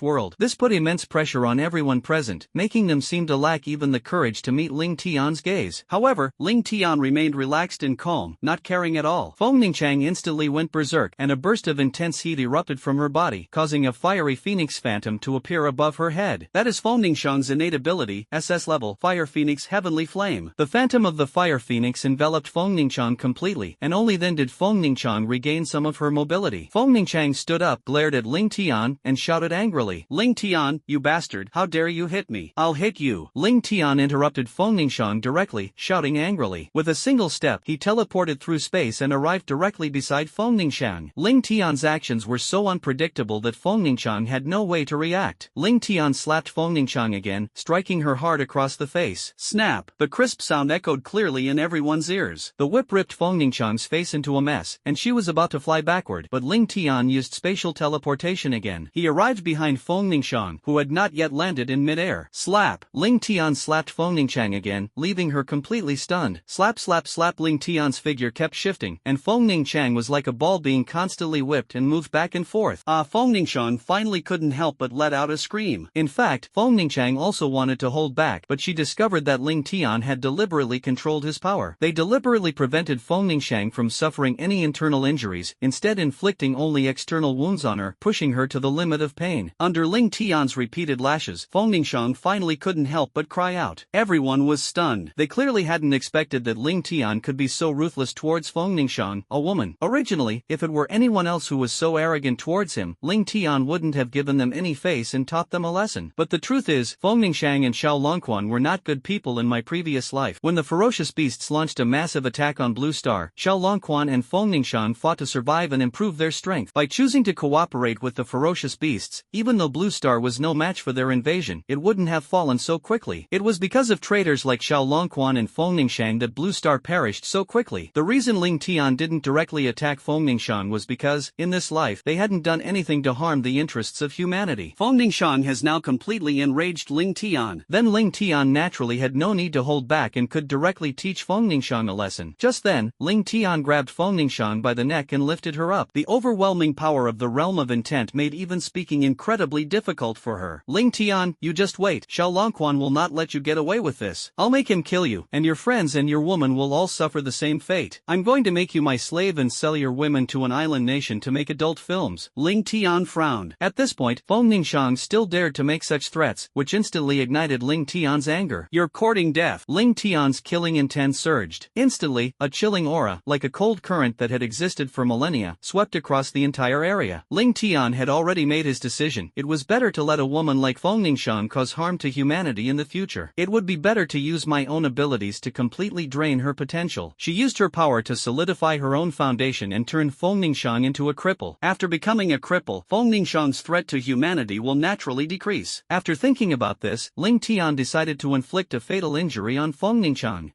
world. This put immense pressure on everyone present, making them seem to lack even the courage to meet Ling Tian's gaze. However, Ling Tian remained relaxed relaxed and calm, not caring at all. Feng Ningqiang instantly went berserk, and a burst of intense heat erupted from her body, causing a fiery phoenix phantom to appear above her head. That is Feng Ningqiang's innate ability, SS level, Fire Phoenix Heavenly Flame. The phantom of the Fire Phoenix enveloped Feng Ningqiang completely, and only then did Feng Ningqiang regain some of her mobility. Feng Ningqiang stood up, glared at Ling Tian, and shouted angrily, "Ling Tian, you bastard, how dare you hit me? I'll hit you." Ling Tian interrupted Feng Ningqiang directly, shouting angrily. With a single step, he teleported through space and arrived directly beside Feng Ningqiang. Ling Tian's actions were so unpredictable that Feng Ningqiang had no way to react. Ling Tian slapped Feng Ningqiang again, striking her hard across the face. Snap! The crisp sound echoed clearly in everyone's ears. The whip ripped Feng Ningqiang's face into a mess, and she was about to fly backward, but Ling Tian used spatial teleportation again. He arrived behind Feng Ningqiang, who had not yet landed in midair. Slap! Ling Tian slapped Feng Ningqiang again, leaving her completely stunned. Slap slap slap. Ling Tian's figure kept shifting, and Feng Ningqiang was like a ball being constantly whipped and moved back and forth. Feng Ningqiang finally couldn't help but let out a scream. In fact, Feng Ningqiang also wanted to hold back, but she discovered that Ling Tian had deliberately controlled his power. They deliberately prevented Feng Ningqiang from suffering any internal injuries, instead inflicting only external wounds on her, pushing her to the limit of pain. Under Ling Tian's repeated lashes, Feng Ningqiang finally couldn't help but cry out. Everyone was stunned. They clearly hadn't expected that Ling Tian could be so ruthless towards Feng Ningqiang, a woman. Originally, if it were anyone else who was so arrogant towards him, Ling Tian wouldn't have given them any face and taught them a lesson. But the truth is, Feng Ningqiang and Xiao Longquan were not good people in my previous life. When the ferocious beasts launched a massive attack on Blue Star, Xiao Longquan and Feng Ningqiang fought to survive and improve their strength. By choosing to cooperate with the ferocious beasts, even though Blue Star was no match for their invasion, it wouldn't have fallen so quickly. It was because of traitors like Xiao Longquan and Feng Ningqiang that Blue Star perished so quickly. The reason Ling Tian didn't directly attack Feng Ningqiang was because, in this life, they hadn't done anything to harm the interests of humanity. Feng Ningqiang has now completely enraged Ling Tian. Then Ling Tian naturally had no need to hold back and could directly teach Feng Ningqiang a lesson. Just then, Ling Tian grabbed Feng Ningqiang by the neck and lifted her up. The overwhelming power of the realm of intent made even speaking incredibly difficult for her. Ling Tian, you just wait. Xiao Longquan will not let you get away with this. I'll make him kill you, and your friends and your woman will all suffer the same fate. I'm going to make you my slave and sell your women to an island nation to make adult films. Ling Tian frowned. At this point, Feng Ningqiang still dared to make such threats, which instantly ignited Ling Tian's anger. You're courting death. Ling Tian's killing intent surged. Instantly, a chilling aura, like a cold current that had existed for millennia, swept across the entire area. Ling Tian had already made his decision. It was better to let a woman like Feng Ningqiang cause harm to humanity in the future. It would be better to use my own abilities to completely drain her potential. She used her power to solidify her own foundation and turn Feng Ningqiang into a cripple. After becoming a cripple, Feng Ningqiang's threat to humanity will naturally decrease. After thinking about this, Ling Tian decided to inflict a fatal injury on Feng Ningqiang.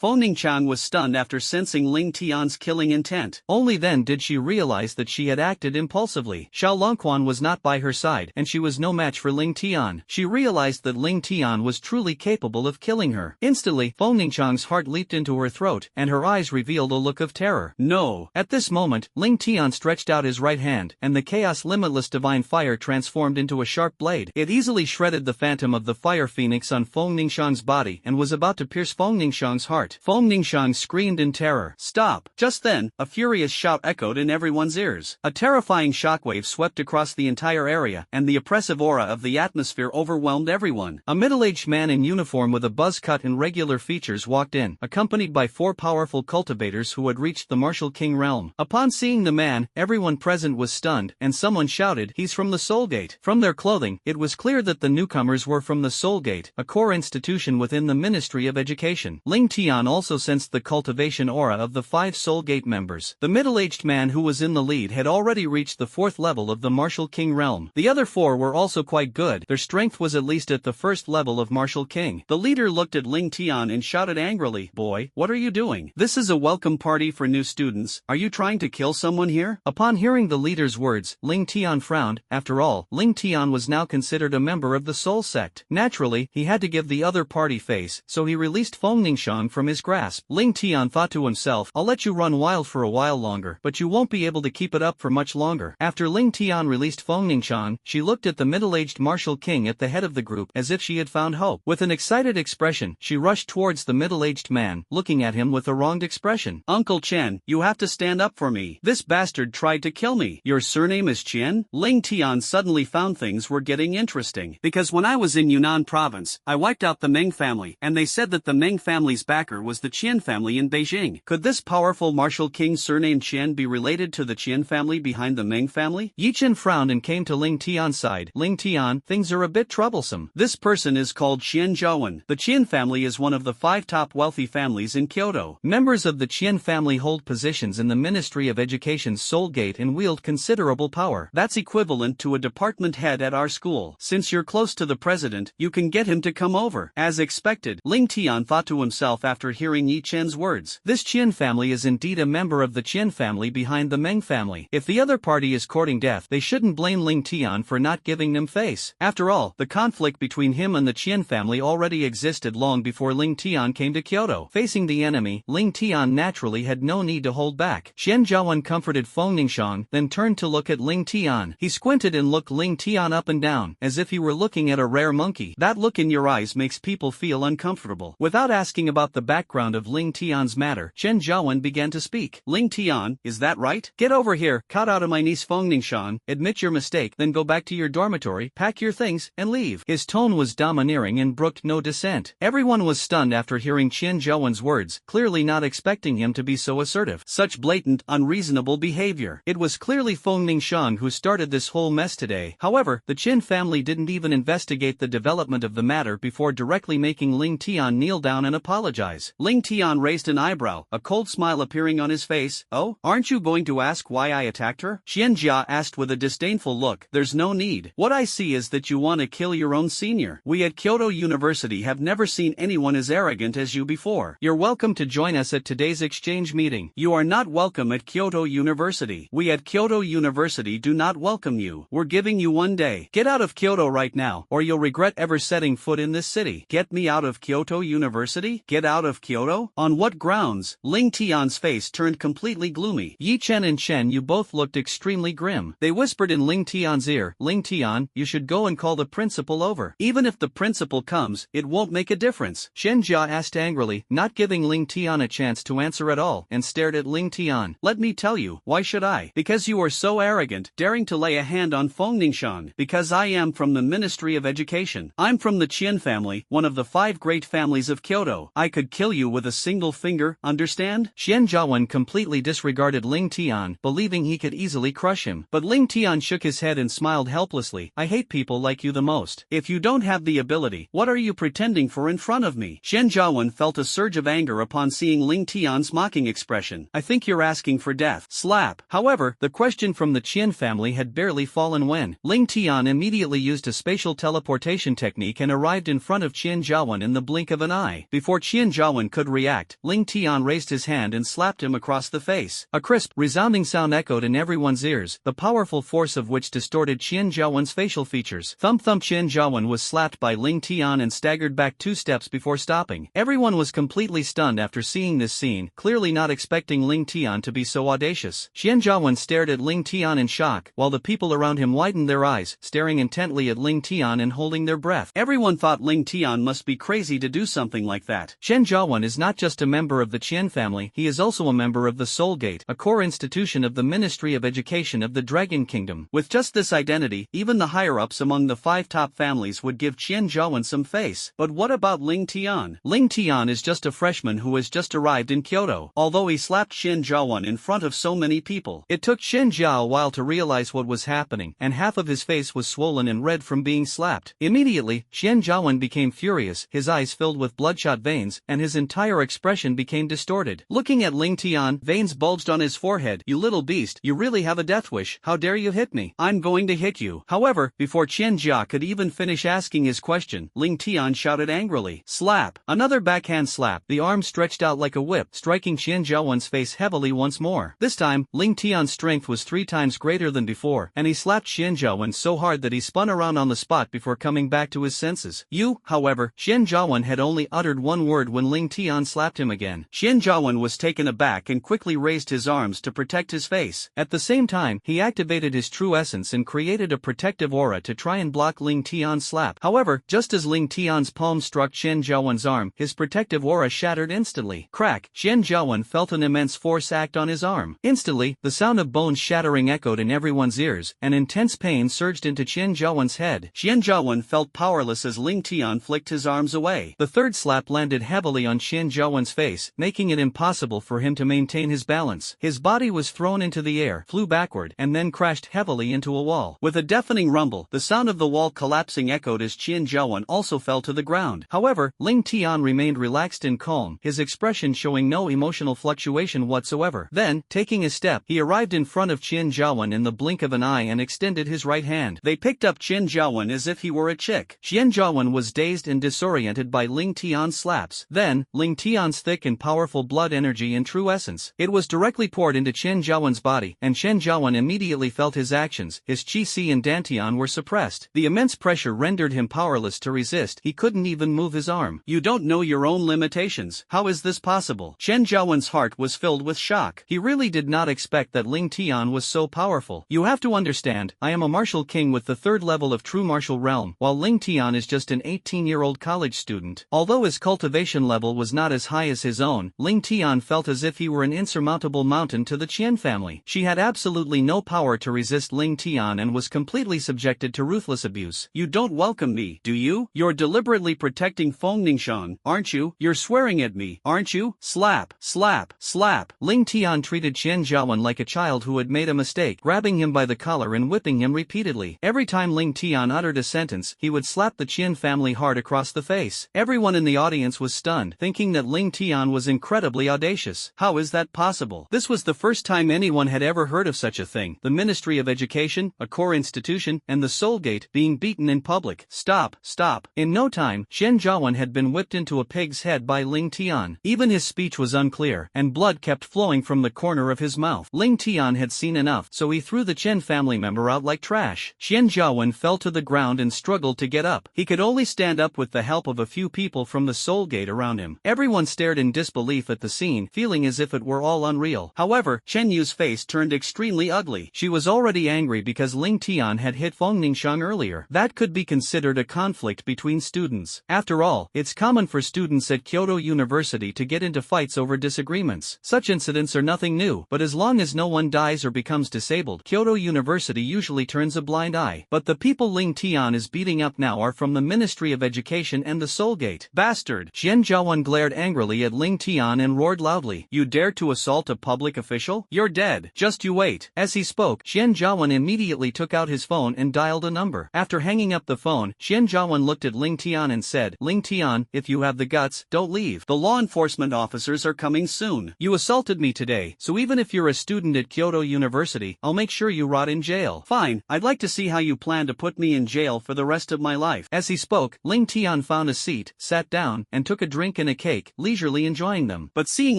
Feng Ningqiang was stunned after sensing Ling Tian's killing intent. Only then did she realize that she had acted impulsively. Xiao Longquan was not by her side, and she was no match for Ling Tian. She realized that Ling Tian was truly capable of killing her. Instantly, Feng Ningqiang's heart leaped into her throat, and her eyes revealed a look of terror. No! At this moment, Ling Tian stretched out his right hand, and the chaos limitless divine fire transformed into a sharp blade. It easily shredded the phantom of the fire phoenix on Feng Ningqiang's body and was about to pierce Feng Ningqiang's heart. Feng Ningqiang screamed in terror. Stop! Just then, a furious shout echoed in everyone's ears. A terrifying shockwave swept across the entire area, and the oppressive aura of the atmosphere overwhelmed everyone. A middle-aged man in uniform with a buzz cut and regular features walked in, accompanied by 4 powerful cultivators who had reached the Martial King realm. Upon seeing the man, everyone present was stunned, and someone shouted, "He's from the Soul Gate." From their clothing, it was clear that the newcomers were from the Soul Gate, a core institution within the Ministry of Education. Ling Tian also sensed the cultivation aura of the 5 Soul Gate members. The middle-aged man who was in the lead had already reached the 4th level of the Martial King realm. The other 4 were also quite good. Their strength was at least at the 1st level of Martial King. The leader looked at Ling Tian and shouted angrily, "Boy, what are you doing? This is a welcome party for new students. Are you trying to kill someone here?" Upon hearing the leader's words, Ling Tian frowned. After all, Ling Tian was now considered a member of the Soul Sect. Naturally, he had to give the other party face, so he released Feng Ningqiang from his grasp. Ling Tian thought to himself, "I'll let you run wild for a while longer, but you won't be able to keep it up for much longer." After Ling Tian released Feng Ningqiang, she looked at the middle-aged Martial King at the head of the group as if she had found hope. With an excited expression, she rushed towards the middle-aged man, looking at him with
with a wronged expression.
Uncle Chen, you have to stand up for me. This bastard tried to kill me. Your surname is Chen? Ling Tian suddenly found things were getting interesting. Because when I was in Yunnan province, I wiped out the Meng family, and they said that the Meng family's backer was the Qian family in Beijing. Could this powerful martial king surnamed Qian be related to the Qian family behind the Meng family?
Yi Chen frowned and came to Ling Tian's side. Ling Tian, things are a bit troublesome.
This person is called Qian Zhaowen. The Qian family is one of the 5 top wealthy families in Kyoto.
Members of the Qian family hold positions in the Ministry of Education's Seoul Gate and wield considerable power.
That's equivalent to a department head at our school. Since you're close to the president, you can get him to come over. As expected, Ling Tian thought to himself after hearing Yi Chen's words.
This Qian family is indeed a member of the Qian family behind the Meng family. If the other party is courting death, they shouldn't blame Ling Tian for not giving them face. After all, the conflict between him and the Qian family already existed long before Ling Tian came to Kyoto. Facing the enemy, Ling Tian naturally had no need to hold back. Xian Zhaowen comforted Feng Ningxiang, then turned to look at Ling Tian. He squinted and looked Ling Tian up and down, as if he were looking at a rare monkey.
That look in your eyes makes people feel uncomfortable.
Without asking about the background of Ling Tian's matter, Xian Zhaowen began to speak.
Ling Tian, is that right?
Get over here, cut out of my niece Feng Ningxiang, admit your mistake, then go back to your dormitory, pack your things, and leave. His tone was domineering and brooked no dissent. Everyone was stunned after hearing Qian Zhaowen's words, clearly not expecting him to be so assertive.
Such blatant, unreasonable behavior.
It was clearly Feng Ningxiang who started this whole mess today. However, the Qin family didn't even investigate the development of the matter before directly making Ling Tian kneel down and apologize.
Ling Tian raised an eyebrow, a cold smile appearing on his face. Oh, aren't you going to ask why I attacked her? Xian Jia asked with a disdainful look. There's no need. What I see is that you want to kill your own senior. We at Kyoto University have never seen anyone as arrogant as you before.
You're welcome to join us at today's exchange meeting.
You are not welcome at Kyoto University. We at Kyoto University do not welcome you. We're giving you 1 day. Get out of Kyoto right now, or you'll regret ever setting foot in this city. Get me out of Kyoto University? Get out of Kyoto? On what grounds? Ling Tian's face turned completely gloomy.
Yi Chen and Chen Yu both looked extremely grim. They whispered in Ling Tian's ear, Ling Tian, you should go and call the principal over.
Even if the principal comes, it won't make a difference.
Xian Jia asked angrily, not giving Ling Tian a chance to answer at all, and stared at Ling Tian.
Let me tell you, why should I? Because you are so arrogant, daring to lay a hand on Feng Ningxiang. Because I am from the Ministry of Education. I'm from the Qian family, one of the 5 great families of Kyoto. I could kill you with a single finger, understand?
Xian Zhaowen completely disregarded Ling Tian, believing he could easily crush him. But Ling Tian shook his head and smiled helplessly. I hate people like you the most.
If you don't have the ability, what are you pretending for in front of me? Xian Zhaowen felt a surge of anger upon seeing Ling Tian's mocking expression. I think you're asking for death. Slap.
However, the question from the Qian family had barely fallen when Ling Tian immediately used a spatial teleportation technique and arrived in front of Qian Zhaowen in the blink of an eye. Before Qian Zhaowen could react, Ling Tian raised his hand and slapped him across the face. A crisp, resounding sound echoed in everyone's ears, the powerful force of which distorted Qian Zhaowen's facial features. Thump thump. Qian Zhaowen was slapped by Ling Tian and staggered back 2 steps before stopping. Everyone was completely stunned after seeing this scene, clearly not expecting Ling Tian to be so audacious. Xian Zhaowen stared at Ling Tian in shock, while the people around him widened their eyes, staring intently at Ling Tian and holding their breath.
Everyone thought Ling Tian must be crazy to do something like that.
Xian Zhaowen is not just a member of the Qian family, he is also a member of the Seoul Gate, a core institution of the Ministry of Education of the Dragon Kingdom.
With just this identity, even the higher-ups among the 5 top families would give Qian Zhaowen some face. But what about Ling Tian?
Ling Tian is just a freshman who has just arrived in Kyoto.
Although he slapped Xian Zhaowen in front of so many people,
it took Xian Jia a while to realize what was happening, and half of his face was swollen and red from being slapped. Immediately, Xian Zhaowen became furious, his eyes filled with bloodshot veins, and his entire expression became distorted. Looking at Ling Tian, veins bulged on his forehead. You little beast, you really have a death wish. How dare you hit me? I'm going to hit you. However, before Qian Jia could even finish asking his question, Ling Tian shouted angrily, slap. Another backhand slap, the arm stretched out like a whip, striking Xian Zhaowen's face heavily once more. This time, Ling Tian's strength was 3 times greater than before, and he slapped Xian Zhaowen so hard that he spun around on the spot before coming back to his senses. You, however, Xian Zhaowen had only uttered 1 word when Ling Tian slapped him again.
Xian Zhaowen was taken aback and quickly raised his arms to protect his face.
At the same time, he activated his true essence and created a protective aura to try and block Ling Tian's slap. However, just as Ling Tian's palm struck Xian Zhaowen's arm, his protective aura shattered instantly. quickly. Crack! Qian Zhaowen felt an immense force act on his arm. Instantly, the sound of bones shattering echoed in everyone's ears, and intense pain surged into Qian Zhaowen's head.
Qian Zhaowen felt powerless as Ling Tian flicked his arms away.
The third slap landed heavily on Qian Zhaowen's face, making it impossible for him to maintain his balance. His body was thrown into the air, flew backward, and then crashed heavily into a wall.
With a deafening rumble, the sound of the wall collapsing echoed as Qian Zhaowen also fell to the ground.
However, Ling Tian remained relaxed and calm, his expression showing no emotional fluctuation whatsoever. Then, taking a step, he arrived in front of Qian Zhaowen in the blink of an eye and extended his right hand.
They picked up Qian Zhaowen as if he were a chick.
Qian Zhaowen was dazed and disoriented by Ling Tian's slaps. Then, Ling Tian's thick and powerful blood energy in true essence. It was directly poured into Qian Zhaowen's body, and Qian Zhaowen immediately felt his actions. His qi and dantian were suppressed. The immense pressure rendered him powerless to resist. He couldn't even move his arm.
You don't know your own limitations. How is this possible? Qian Zhaowen's heart was filled with shock.
He really did not expect that Ling Tian was so powerful. You have to understand, I am a martial king with the third level of true martial realm, while Ling Tian is just an 18-year-old college student. Although his cultivation level was not as high as his own, Ling Tian felt as if he were an insurmountable mountain to the Qian family. She had absolutely no power to resist Ling Tian and was completely subjected to ruthless abuse.
You don't welcome me, do you? You're deliberately protecting Feng Ningxiang, aren't you? You're swearing at me, aren't you? Slap, slap, slap.
Ling Tian treated Qian Zhaowen like a child who had made a mistake, grabbing him by the collar and whipping him repeatedly. Every time Ling Tian uttered a sentence, he would slap the Qian family hard across the face. Everyone in the audience was stunned, thinking that Ling Tian was incredibly audacious.
How is that possible?
This was the first time anyone had ever heard of such a thing. The Ministry of Education, a core institution, and the Soul Gate being beaten in public. Stop, stop. In no time, Qian Zhaowen had been whipped into a pig's head by Ling Tian. Even his speech was unclear, and blood kept flowing from the corner of his mouth. Ling Tian had seen enough, so he threw the Qian family member out like trash. Qian Zhaowen fell to the ground and struggled to get up. He could only stand up with the help of a few people from the Soul Gate around him. Everyone stared in disbelief at the scene, feeling as if it were all unreal.
However, Chen Yu's face turned extremely ugly.
She was already angry because Ling Tian had hit Feng Ningxiang earlier. That could be considered a conflict between students. After all, it's common for students at Kyoto University to get into fights over disagreements. Such incidents are nothing new, but as long as no one dies or becomes disabled, Kyoto University usually turns a blind eye. But the people Ling Tian is beating up now are from the Ministry of Education and the Soul Gate.
Bastard!
Qian Zhaowen glared angrily at Ling Tian and roared loudly.
You dare to assault a public official? You're dead. Just you wait.
As he spoke, Qian Zhaowen immediately took out his phone and dialed a number. After hanging up the phone, Qian Zhaowen looked at Ling Tian and said, Ling Tian, if you have the guts, don't leave.
The law enforcement officers are coming soon.
You assaulted me today, so even if you're a student at Kyoto University, I'll make sure you rot in jail.
Fine, I'd like to see how you plan to put me in jail for the rest of my life.
As he spoke, Ling Tian found a seat, sat down, and took a drink and a cake, leisurely enjoying them.
But seeing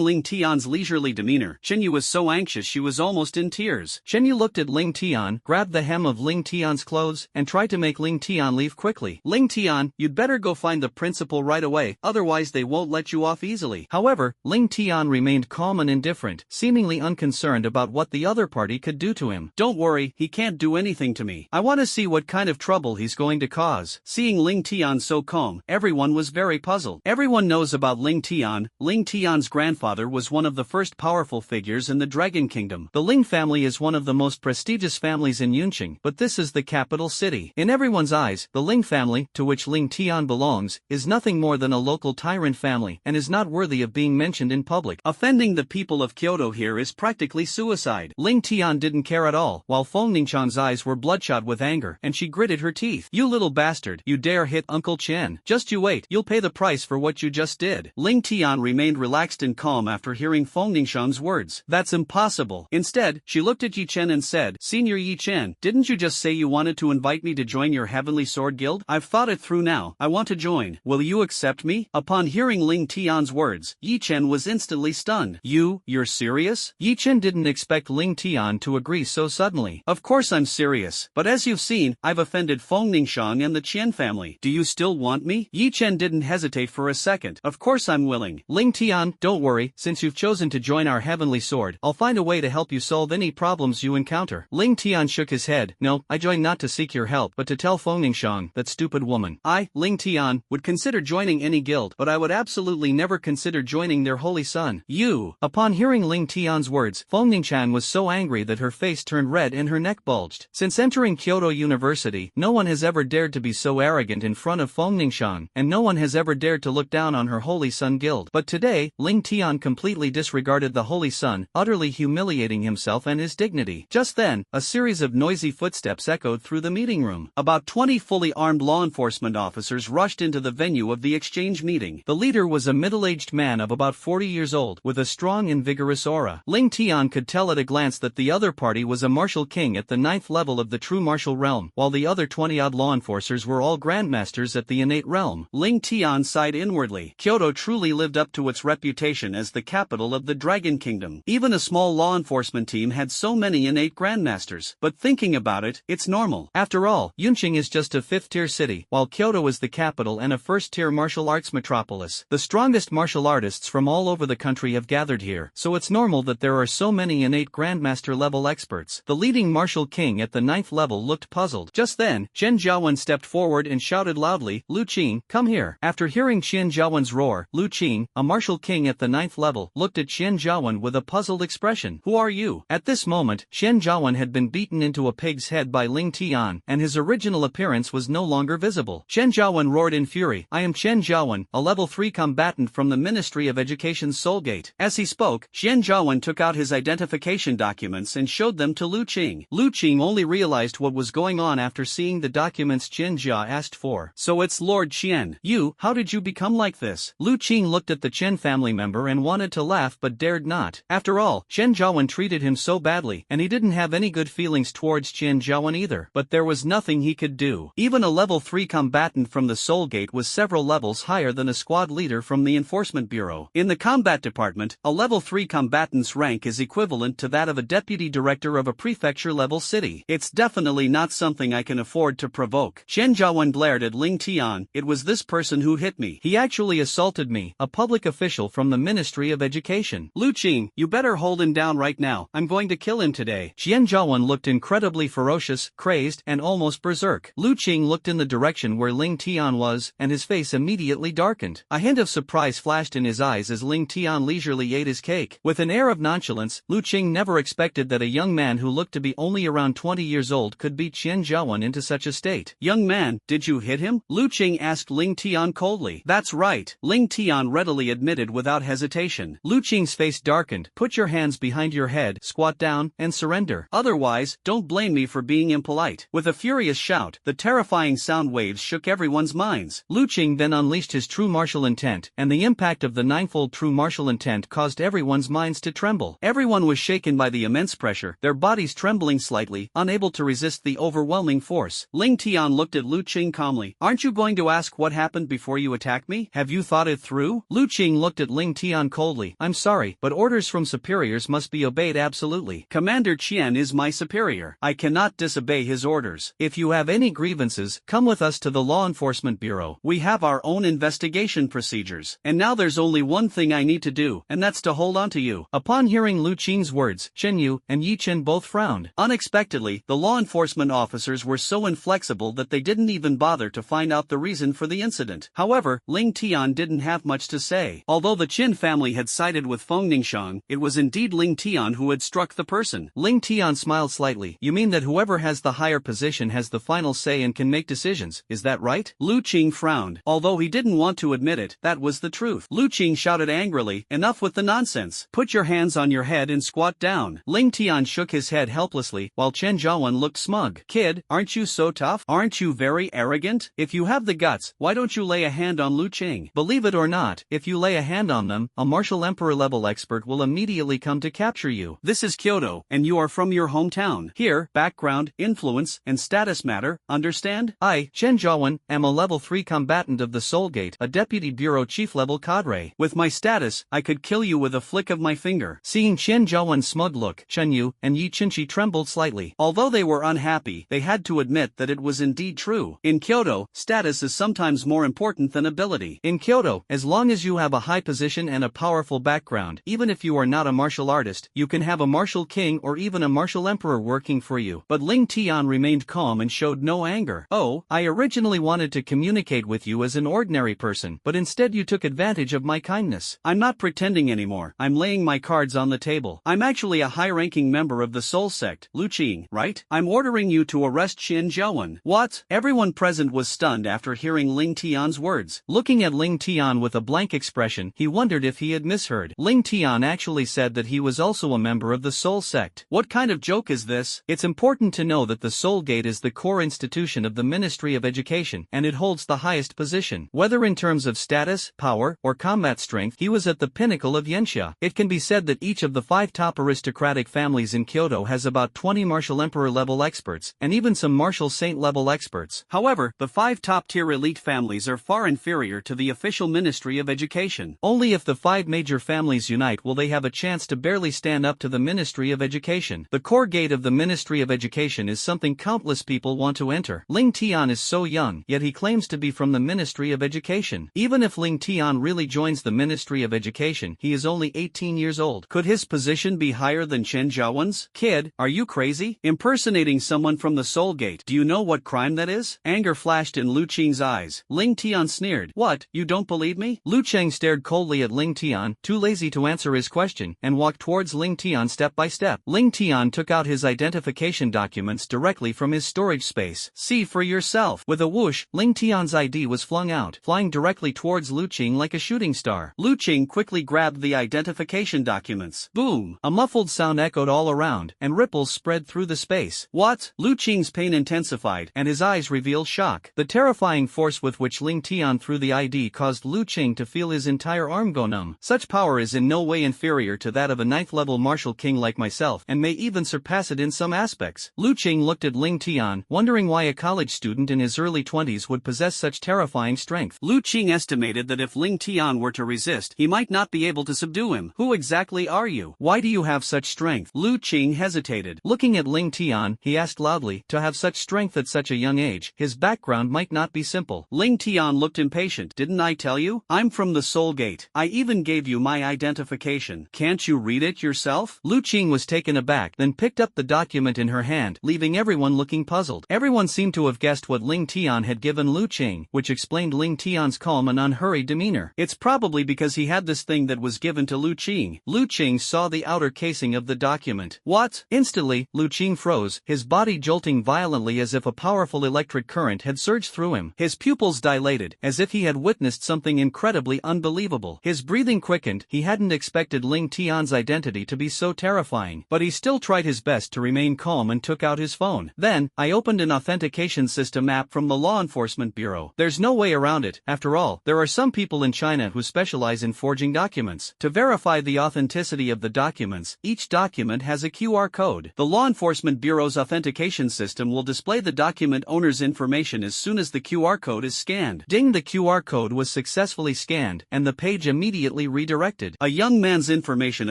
Ling Tian's leisurely demeanor, Chen Yu was so anxious she was almost in tears.
Chen Yu looked at Ling Tian, grabbed the hem of Ling Tian's clothes, and tried to make Ling Tian leave quickly.
Ling Tian, you'd better go find the principal right away, otherwise they won't let you off easily.
However, Ling Tian remained calm and indifferent, seemingly unconcerned about what the other party could do to him.
Don't worry, he can't do anything to me. I want to see what kind of trouble he's going to cause. Seeing Ling Tian so calm, everyone was very puzzled. Everyone knows about Ling Tian. Ling Tian's grandfather was one of the first powerful figures in the Dragon Kingdom.
The Ling family is one of the most prestigious families in Yunqing, but this is the capital city. In everyone's eyes, the Ling family, to which Ling Tian belongs, is nothing more than a local tyrant family and is not worthy of being mentioned in public.
Offending the people of Kyoto here is practically suicide.
Ling Tian didn't care at all, while Feng Ningxiang's eyes were bloodshot with anger, and she gritted her teeth. You little bastard, you dare hit Uncle Chen. Just you wait, you'll pay the price for what you just did.
Ling Tian remained relaxed and calm after hearing Feng Ningxiang's words. That's impossible. Instead, she looked at Yi Chen and said, Senior Yi Chen, didn't you just say you wanted to invite me to join your Heavenly Sword Guild? I've thought it through now. I want to join. Will you accept me? Upon hearing Ling Tian's words, Yi Chen was instantly stunned. You're serious?
Yi Chen didn't expect Ling Tian to agree so suddenly.
Of course I'm serious, but as you've seen, I've offended Feng Ningxiang and the Qian family. Do you still want me? Yi Chen didn't hesitate for a second. Of course I'm willing.
Ling Tian, don't worry, since you've chosen to join our Heavenly Sword, I'll find a way to help you solve any problems you encounter. Ling Tian shook his head. No, I joined not to seek your help, but to tell Feng Ningxiang, that stupid woman.
I, Ling Tian, would consider joining any guild, but I would absolutely never consider
consider joining their holy son. You! Upon hearing Ling Tian's words, Feng Ningqian was so angry that her face turned red and her neck bulged. Since entering Kyoto University, no one has ever dared to be so arrogant in front of Feng Ningqian, and no one has ever dared to look down on her holy son guild. But today, Ling Tian completely disregarded the holy son, utterly humiliating himself and his dignity. Just then, a series of noisy footsteps echoed through the meeting room. About 20 fully armed law enforcement officers rushed into the venue of the exchange meeting. The leader was a middle-aged man of about 40 years old, with a strong and vigorous aura. Ling Tian could tell at a glance that the other party was a martial king at the 9th level of the true martial realm, while the other 20-odd law enforcers were all grandmasters at the innate realm. Ling Tian sighed inwardly. Kyoto truly lived up to its reputation as the capital of the Dragon Kingdom. Even a small law enforcement team had so many innate grandmasters. But thinking about it, it's normal. After all, Yunqing is just a 5th-tier city, while Kyoto is the capital and a 1st-tier martial arts metropolis. The strongest martial artists from all over the country have gathered here, so it's normal that there are so many innate grandmaster-level experts. The leading martial king at the 9th level looked puzzled. Just then, Chen Jiawen stepped forward and shouted loudly, "Lu Qing, come here." After hearing Chen Jiawen's roar, Lu Qing, a martial king at the 9th level, looked at Chen Jiawen with a puzzled expression. "Who are you?" At this moment, Chen Jiawen had been beaten into a pig's head by Ling Tian, and his original appearance was no longer visible. Chen Jiawen roared in fury, "I am Chen Jiawen, a level 3 combatant from the Ministry of Education's Soulgate." As he spoke, Chen Jiawen took out his identification documents and showed them to Lu Qing. Lu Qing only realized what was going on after seeing the documents Chen Jia asked for. "So it's Lord Chen. You, how did you become like this?" Lu Qing looked at the Chen family member and wanted to laugh but dared not. After all, Chen Jiawen treated him so badly, and he didn't have any good feelings towards Chen Jiawen either. But there was nothing he could do. Even a level 3 combatant from the Soulgate was several levels higher than a squad leader from the Enforcement Bureau. In the combat department, a level 3 combatant's rank is equivalent to that of a deputy director of a prefecture-level city. It's definitely not something I can afford to provoke. Chen Jiawen glared at Ling Tian. "It was this person who hit me. He actually assaulted me, a public official from the Ministry of Education." "Lu Qing, you better hold him down right now. I'm going to kill him today." Chen Jiawen looked incredibly ferocious, crazed, and almost berserk. Lu Qing looked in the direction where Ling Tian was, and his face immediately darkened. A hint of surprise flashed in his eyes as Ling Tian leisurely ate his cake. With an air of nonchalance, Lu Qing never expected that a young man who looked to be only around 20 years old could beat Chen Jiawen into such a state. "Young man, did you hit him?" Lu Qing asked Ling Tian coldly. "That's right," Ling Tian readily admitted without hesitation. Lu Qing's face darkened. "Put your hands behind your head, squat down, and surrender. Otherwise, don't blame me for being impolite." With a furious shout, the terrifying sound waves shook everyone's minds. Lu Qing then unleashed his true martial intent, and the impact of the ninefold true martial intent caused everyone's minds to tremble. Everyone was shaken by the immense pressure, their bodies trembling slightly, unable to resist the overwhelming force. Ling Tian looked at Lu Qing calmly. "Aren't you going to ask what happened before you attack me? Have you thought it through?" Lu Qing looked at Ling Tian coldly. "I'm sorry, but orders from superiors must be obeyed absolutely. Commander Qian is my superior. I cannot disobey his orders. If you have any grievances, come with us to the Law Enforcement Bureau. We have our own investigation procedures. And now there's only one thing I need to do, and that's to hold on to you." Upon hearing Lu Qing's words, Chen Yu and Yi Chen both frowned. Unexpectedly, the law enforcement officers were so inflexible that they didn't even bother to find out the reason for the incident. However, Ling Tian didn't have much to say. Although the Qin family had sided with Feng Ningxiang, it was indeed Ling Tian who had struck the person. Ling Tian smiled slightly. "You mean that whoever has the higher position has the final say and can make decisions, is that right?" Lu Qing frowned. Although he didn't want to admit it, that was the truth. Lu Qing shouted angrily, "Enough with the nonsense. Put your hands on your head and squat down." Ling Tian shook his head helplessly, while Chen Jiawen looked smug. "Kid, aren't you so tough? Aren't you very arrogant? If you have the guts, why don't you lay a hand on Lu Qing?" Believe it or not, if you lay a hand on them, a martial emperor-level expert will immediately come to capture you. This is Kyoto, and you are from your hometown. Here, background, influence, and status matter, understand? I, Chen Jiawen, am a level 3 combatant of the Soulgate, a deputy bureau chief-level cadre. With my status, I could kill you with a flick of my finger. Seeing Chen Jiawen's smug look, Chen Yu and Yi Chenchi trembled slightly. Although they were unhappy, they had to admit that it was indeed true. In Kyoto, status is sometimes more important than ability. In Kyoto, as long as you have a high position and a powerful background, even if you are not a martial artist, you can have a martial king or even a martial emperor working for you. But Ling Tian remained calm and showed no anger. "Oh, I originally wanted to communicate with you as an ordinary person, but instead you took advantage
advantage of my kindness. I'm not pretending anymore. I'm laying my cards on the table. I'm actually a high-ranking member of the Soul Sect, Lu Qing, right? I'm ordering you to arrest Qian Zhaowen. What? Everyone present was stunned after hearing Ling Tian's words. Looking at Ling Tian with a blank expression, he wondered if he had misheard. Ling Tian actually said that he was also a member of the Soul Sect. What kind of joke is this? It's important to know that the Soul Gate is the core institution of the Ministry of Education, and it holds the highest position. Whether in terms of status, power, or combat strength, he was at the pinnacle of Yanxia. It can be said that each of the 5 top aristocratic families in Kyoto has about 20 martial emperor-level experts, and even some martial saint-level experts. However, the 5 top-tier elite families are far inferior to the official Ministry of Education. Only if the 5 major families unite will they have a chance to barely stand up to the Ministry of Education. The core gate of the Ministry of Education is something countless people want to enter. Ling Tian is so young, yet he claims to be from the Ministry of Education. Even if Ling Tian really joins the Ministry of Education, he is only 18 years old. Could his position be higher than Chen Zhaowen's? Kid, are you crazy? Impersonating someone from the Soul Gate. Do you know what crime that is? Anger flashed in Lu Qing's eyes. Ling Tian sneered. What, you don't believe me? Lu Cheng stared coldly at Ling Tian, too lazy to answer his question, and walked towards Ling Tian step by step. Ling Tian took out his identification documents directly from his storage space. See for yourself. With a whoosh, Ling Tian's ID was flung out, flying directly towards Lu Qing like a shooting star. Lu Qing quickly grabbed the identification documents. Boom! A muffled sound echoed all around, and ripples spread through the space. What? Lu Qing's pain intensified, and his eyes revealed shock. The terrifying force with which Ling Tian threw the ID caused Lu Qing to feel his entire arm go numb. Such power is in no way inferior to that of a 9th-level martial king like myself, and may even surpass it in some aspects. Lu Qing looked at Ling Tian, wondering why a college student in his early 20s would possess such terrifying strength. Lu Qing estimated that if Ling Tian were to resist, he might not be able to subdue him. Who exactly are you? Why do you have such strength? Lu Qing hesitated. Looking at Ling Tian, he asked loudly, to have such strength at such a young age, his background might not be simple. Ling Tian looked impatient. Didn't I tell you? I'm from the Soul Gate. I even gave you my identification. Can't you read it yourself? Lu Qing was taken aback, then picked up the document in her hand, leaving everyone looking puzzled. Everyone seemed to have guessed what Ling Tian had given Lu Qing, which explained Ling Tian's calm and unhurried demeanor. It's probably because he had this thing that was given to Lu Qing. Lu Qing saw the outer casing of the document. What? Instantly, Lu Qing froze, his body jolting violently as if a powerful electric current had surged through him. His pupils dilated, as if he had witnessed something incredibly unbelievable. His breathing quickened. He hadn't expected Ling Tian's identity to be so terrifying, but he still tried his best to remain calm and took out his phone. Then, I opened an authentication system app from the Law Enforcement Bureau. There's no way around it. After all, there are some people in China who specialize in forging documents. To verify the authenticity of the documents, each document has a QR code. The Law Enforcement Bureau's authentication system will display the document owner's information as soon as the QR code is scanned. Ding! The QR code was successfully scanned, and the page immediately redirected. A young man's information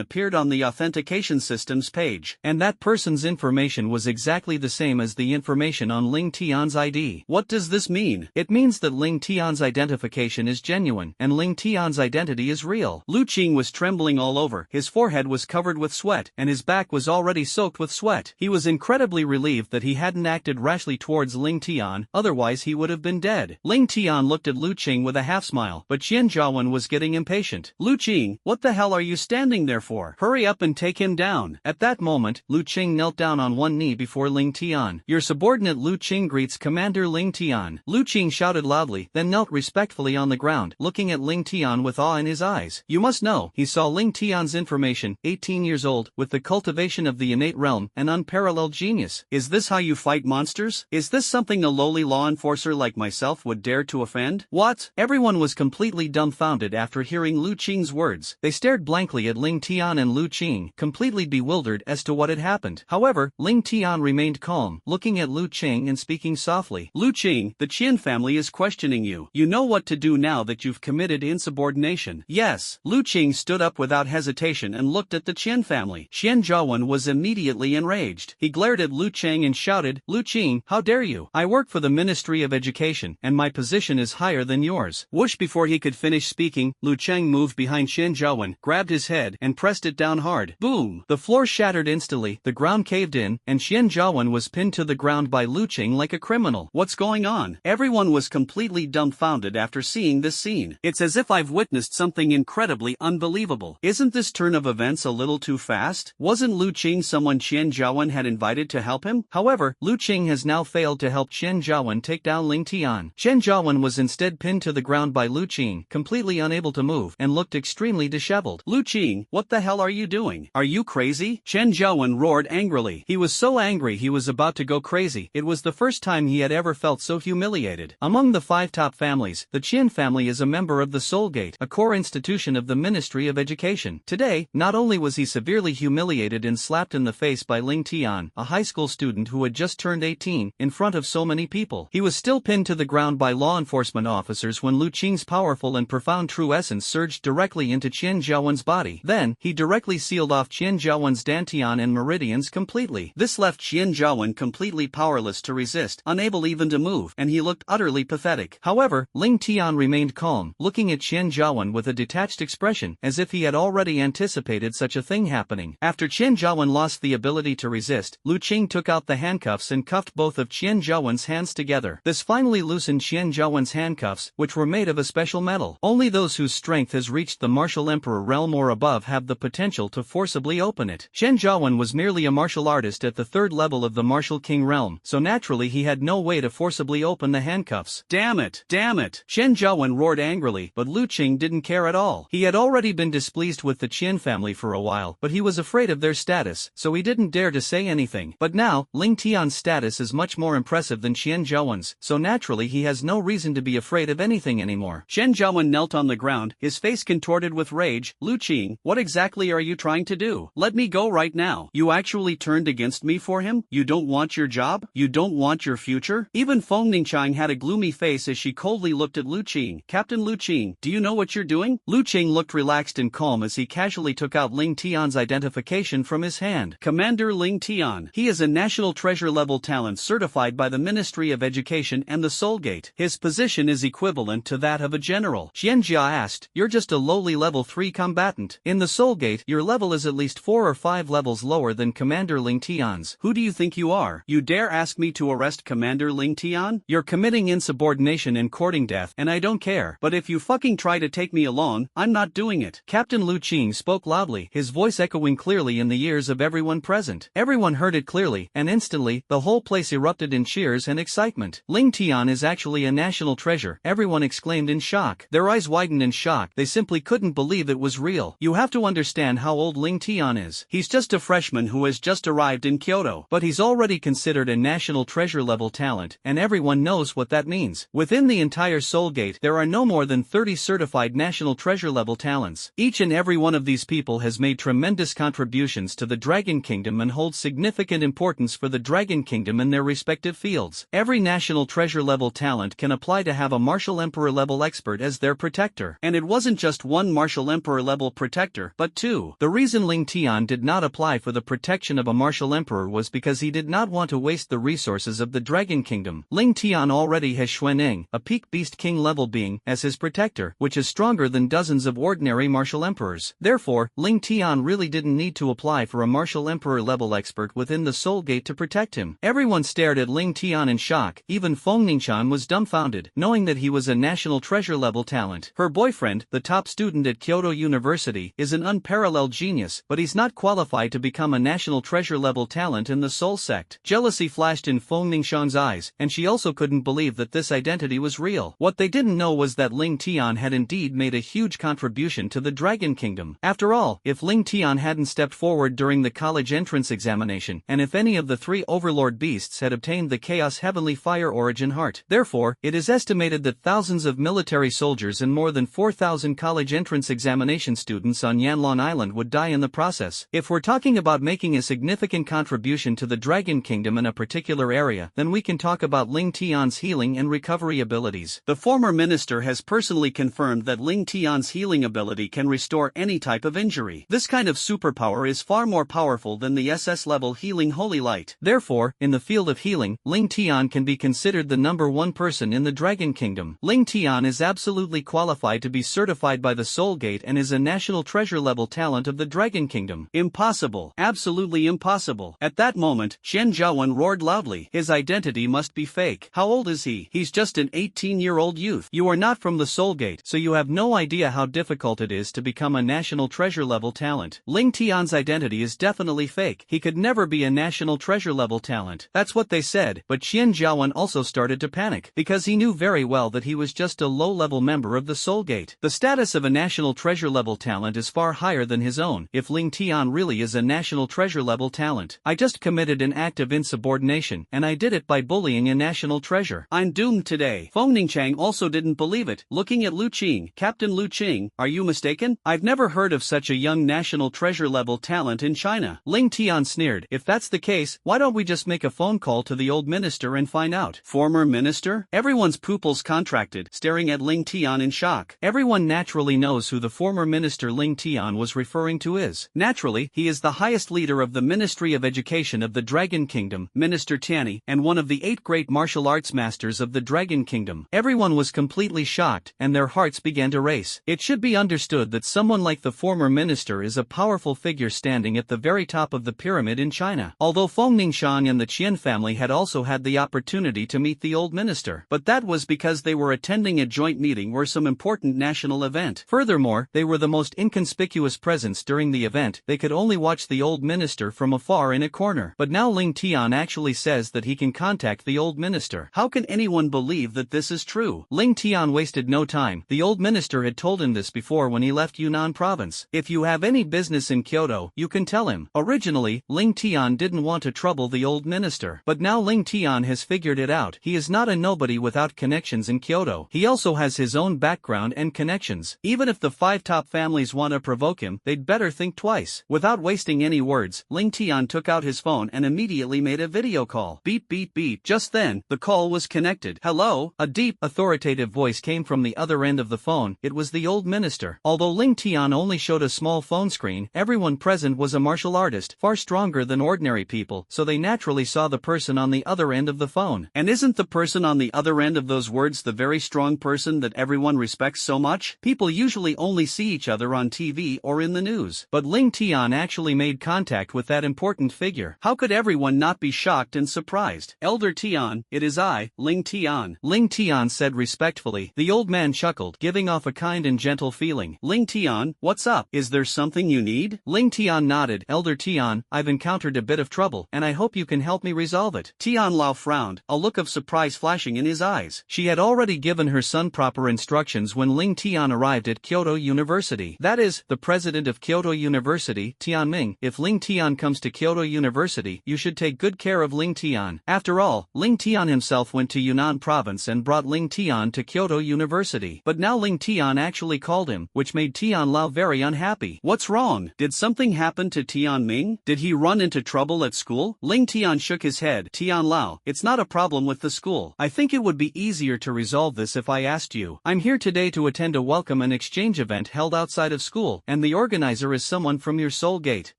appeared on the authentication system's page, and that person's information was exactly the same as the information on Ling Tian's ID. What does this mean? It means that Ling Tian's identification is genuine, and Ling Tian's identity is real. Lu Qing was trembling all over, his forehead was covered with sweat, and his back was already soaked with sweat. He was incredibly relieved that he hadn't acted rashly towards Ling Tian, otherwise he would have been dead. Ling Tian looked at Lu Qing with a half-smile, but Qian Zhaowen was getting impatient. Lu Qing, what the hell are you standing there for? Hurry up and take him down. At that moment, Lu Qing knelt down on one knee before Ling Tian. Your subordinate Lu Qing greets Commander Ling Tian. Lu Qing shouted loudly, then knelt respectfully on the ground, looking at Ling Tian with awe in his eyes. You must know, he saw Ling Tian's information, 18 years old, with the cultivation of the innate realm, an unparalleled genius. Is this how you fight monsters? Is this something a lowly law enforcer like myself would dare to offend? What? Everyone was completely dumbfounded after hearing Lu Qing's words. They stared blankly at Ling Tian and Lu Qing, completely bewildered as to what had happened. However, Ling Tian remained calm, looking at Lu Qing and speaking softly. Lu Qing, the Qian family is questioning you. You know what to do now that you've committed insubordination. Yes. Lu Qing stood up without hesitation and looked at the Qian family. Qian Zhaowen was immediately enraged. He glared at Lu Qing and shouted, Lu Qing, how dare you? I work for the Ministry of Education, and my position is higher than yours. Whoosh! Before he could finish speaking, Lu Qing moved behind Qian Zhaowen, grabbed his head, and pressed it down hard. Boom! The floor shattered instantly, the ground caved in, and Qian Zhaowen was pinned to the ground by Lu Qing like a criminal. What's going on? Everyone was completely dumbfounded after seeing this scene. It's as if if I've witnessed something incredibly unbelievable. Isn't this turn of events a little too fast? Wasn't Lu Qing someone Qian Jiawen had invited to help him? However, Lu Qing has now failed to help Qian Jiawen take down Ling Tian. Qian Jiawen was instead pinned to the ground by Lu Qing, completely unable to move, and looked extremely disheveled. Lu Qing, what the hell are you doing? Are you crazy? Qian Jiawen roared angrily. He was so angry he was about to go crazy. It was the first time he had ever felt so humiliated. Among the 5 top families, the Qian family is a member of the Soul Gate, a core institution of the Ministry of Education. Today, not only was he severely humiliated and slapped in the face by Ling Tian, a high school student who had just turned 18, in front of so many people, he was still pinned to the ground by law enforcement officers when Lu Qing's powerful and profound true essence surged directly into Qian Jiawen's body. Then, he directly sealed off Qian Jiawen's dantian and meridians completely. This left Qian Jiawen completely powerless to resist, unable even to move, and he looked utterly pathetic. However, Ling Tian remained calm, looking at Qian Jiawen with a detached expression, as if he had already anticipated such a thing happening. After Qian Jiawen lost the ability to resist, Lu Qing took out the handcuffs and cuffed both of Qian Jiawen's hands together. This finally loosened Qian Jiawen's handcuffs, which were made of a special metal. Only those whose strength has reached the martial emperor realm or above have the potential to forcibly open it. Qian Jiawen was merely a martial artist at the 3rd level of the martial king realm, so naturally he had no way to forcibly open the handcuffs. Damn it! Damn it! Qian Jiawen roared angrily, but Lu Qing didn't care at all. He had already been displeased with the Qian family for a while, but he was afraid of their status, so he didn't dare to say anything. But now, Ling Tian's status is much more impressive than Qian Jiawen's, so naturally he has no reason to be afraid of anything anymore. Qian Jiawen knelt on the ground, his face contorted with rage. Lu Qing, what exactly are you trying to do? Let me go right now. You actually turned against me for him? You don't want your job? You don't want your future? Even Feng Ningqiang had a gloomy face as she coldly looked at Lu Qing. Captain Lu Qing, do you know what you're doing? Lu Qing looked relaxed and calm as he casually took out Ling Tian's identification from his hand. Commander Ling Tian. He is a national treasure level talent certified by the Ministry of Education and the Soul Gate. His position is equivalent to that of a general. Xian Jia asked, you're just a lowly level 3 combatant. In the Soul Gate, your level is at least 4 or 5 levels lower than Commander Ling Tian's. Who do you think you are? You dare ask me to arrest Commander Ling Tian? You're committing insubordination and courting death, and I don't care. But if you fucking try to take me along, I'm not doing it. Captain Lu Qing spoke loudly, his voice echoing clearly in the ears of everyone present. Everyone heard it clearly, and instantly, the whole place erupted in cheers and excitement. Ling Tian is actually a national treasure, everyone exclaimed in shock. Their eyes widened in shock, they simply couldn't believe it was real. You have to understand how old Ling Tian is. He's just a freshman who has just arrived in Kyoto, but he's already considered a national treasure level talent, and everyone knows what that means. Within the entire Soul Gate, there are no more than 30 certified national treasure level talents. Each and every one of these people has made tremendous contributions to the Dragon Kingdom and holds significant importance for the Dragon Kingdom in their respective fields. Every national treasure level talent can apply to have a martial emperor level expert as their protector. And it wasn't just one martial emperor level protector, but 2. The reason Ling Tian did not apply for the protection of a martial emperor was because he did not want to waste the resources of the Dragon Kingdom. Ling Tian already has Xuanning, a peak beast king level being, as his protector, which is stronger than dozens of ordinary martial emperors. Therefore, Ling Tian really didn't need to apply for a martial emperor level expert within the Soul Gate to protect him. Everyone stared at Ling Tian in shock, even Feng Ningqiang was dumbfounded, knowing that he was a national treasure level talent. Her boyfriend, the top student at Kyoto University, is an unparalleled genius, but he's not qualified to become a national treasure level talent in the Soul Sect. Jealousy flashed in Feng Ningxiang's eyes, and she also couldn't believe that this identity was real. What they didn't know was that Ling Tian had indeed made a huge contribution to the Dragon Kingdom. After all, if Ling Tian hadn't stepped forward during the college entrance examination, and if any of the 3 overlord beasts had obtained the Chaos Heavenly Fire Origin Heart, therefore, it is estimated that thousands of military soldiers and more than 4,000 college entrance examination students on Yanlong Island would die in the process. If we're talking about making a significant contribution to the Dragon Kingdom in a particular area, then we can talk about Ling Tian's healing and recovery abilities. The former minister has personally confirmed that Ling Tian's healing ability can restore any type of injury. This kind of superpower is far more powerful than the SS level healing Holy Light. Therefore, in the field of healing, Ling Tian can be considered the #1 person in the Dragon Kingdom. Ling Tian is absolutely qualified to be certified by the Soul Gate and is a national treasure level talent of the Dragon Kingdom. Impossible. Absolutely impossible. At that moment, Xian Jiawen roared loudly. His identity must be fake. How old is he? He's just an 18-year-old youth. You are not from the Soul Gate.
overnight, so you have no idea how difficult it is to become a national treasure level talent. Ling Tian's identity is definitely fake. He could never be a national treasure level talent. That's what they said, but Qian Zhaowen also started to panic, because he knew very well that he was just a low-level member of the Soul Gate. The status of a national treasure level talent is far higher than his own. If Ling Tian really is a national treasure level talent, I just committed an act of insubordination, and I did it by bullying a national treasure. I'm doomed today. Feng Ningchang also didn't believe it, looking at Lu Qing. Captain Lu Qing, are you mistaken? I've never heard of such a young national treasure level talent in China. Ling Tian sneered. If that's the case, why don't we just make a phone call to the old minister and find out? Former minister? Everyone's pupils contracted, staring at Ling Tian in shock. Everyone naturally knows who the former minister Ling Tian was referring to is. Naturally, he is the highest leader of the Ministry of Education of the Dragon Kingdom, Minister Tianyi, and one of the 8 great martial arts masters of the Dragon Kingdom. Everyone was completely shocked, and their hearts began to race. It should be understood that someone like the former minister is a powerful figure standing at the very top of the pyramid in China. Although Feng Ningshang and the Qian family had also had the opportunity to meet the old minister, but that was because they were attending a joint meeting or some important national event. Furthermore, they were the most inconspicuous presence during the event. They could only watch the old minister from afar in a corner. But now Ling Tian actually says that he can contact the old minister. How can anyone believe that this is true? Ling Tian wasted no time. The old minister had told him this before when he left Yunnan province. If you have any business in Kyoto, you can tell him. Originally, Ling Tian didn't want to trouble the old minister, but now Ling Tian has figured it out. He is not a nobody without connections in Kyoto. He also has his own background and connections. Even if the 5 top families want to provoke him, they'd better think twice. Without wasting any words, Ling Tian took out his phone and immediately made a video call. Beep beep beep. Just then, the call was connected. Hello? A deep, authoritative voice came from the other end of the phone. It was the old minister. Although Ling Tian only showed a small phone screen, everyone present was a martial artist, far stronger than ordinary people, so they naturally saw the person on the other end of the phone. And isn't the person on the other end of those words the very strong person that everyone respects so much? People usually only see each other on TV or in the news. But Ling Tian actually made contact with that important figure. How could everyone not be shocked and surprised? Elder Tian, it is I, Ling Tian. Ling Tian said respectfully. The old man chuckled, giving off a kind and gentle feeling. Ling Tian, what's up? Is there something you need? Ling Tian nodded. Elder Tian, I've encountered a bit of trouble, and I hope you can help me resolve it. Tian Lao frowned, a look of surprise flashing in his eyes. She had already given her son proper instructions when Ling Tian arrived at Kyoto University. That is, the president of Kyoto University, Tianming. If Ling Tian comes to Kyoto University, you should take good care of Ling Tian. After all, Ling Tian himself went to Yunnan province and brought Ling Tian to Kyoto University. But now Ling Tian actually called him, which made Tian Lao very unhappy. What's wrong? Did something happen to Tianming? Did he run into trouble at school? Ling Tian shook his head. Tian Lao, it's not a problem with the school. I think it would be easier to resolve this if I asked you. I'm here today to attend a welcome and exchange event held outside of school, and the organizer is someone from your Soul Gate.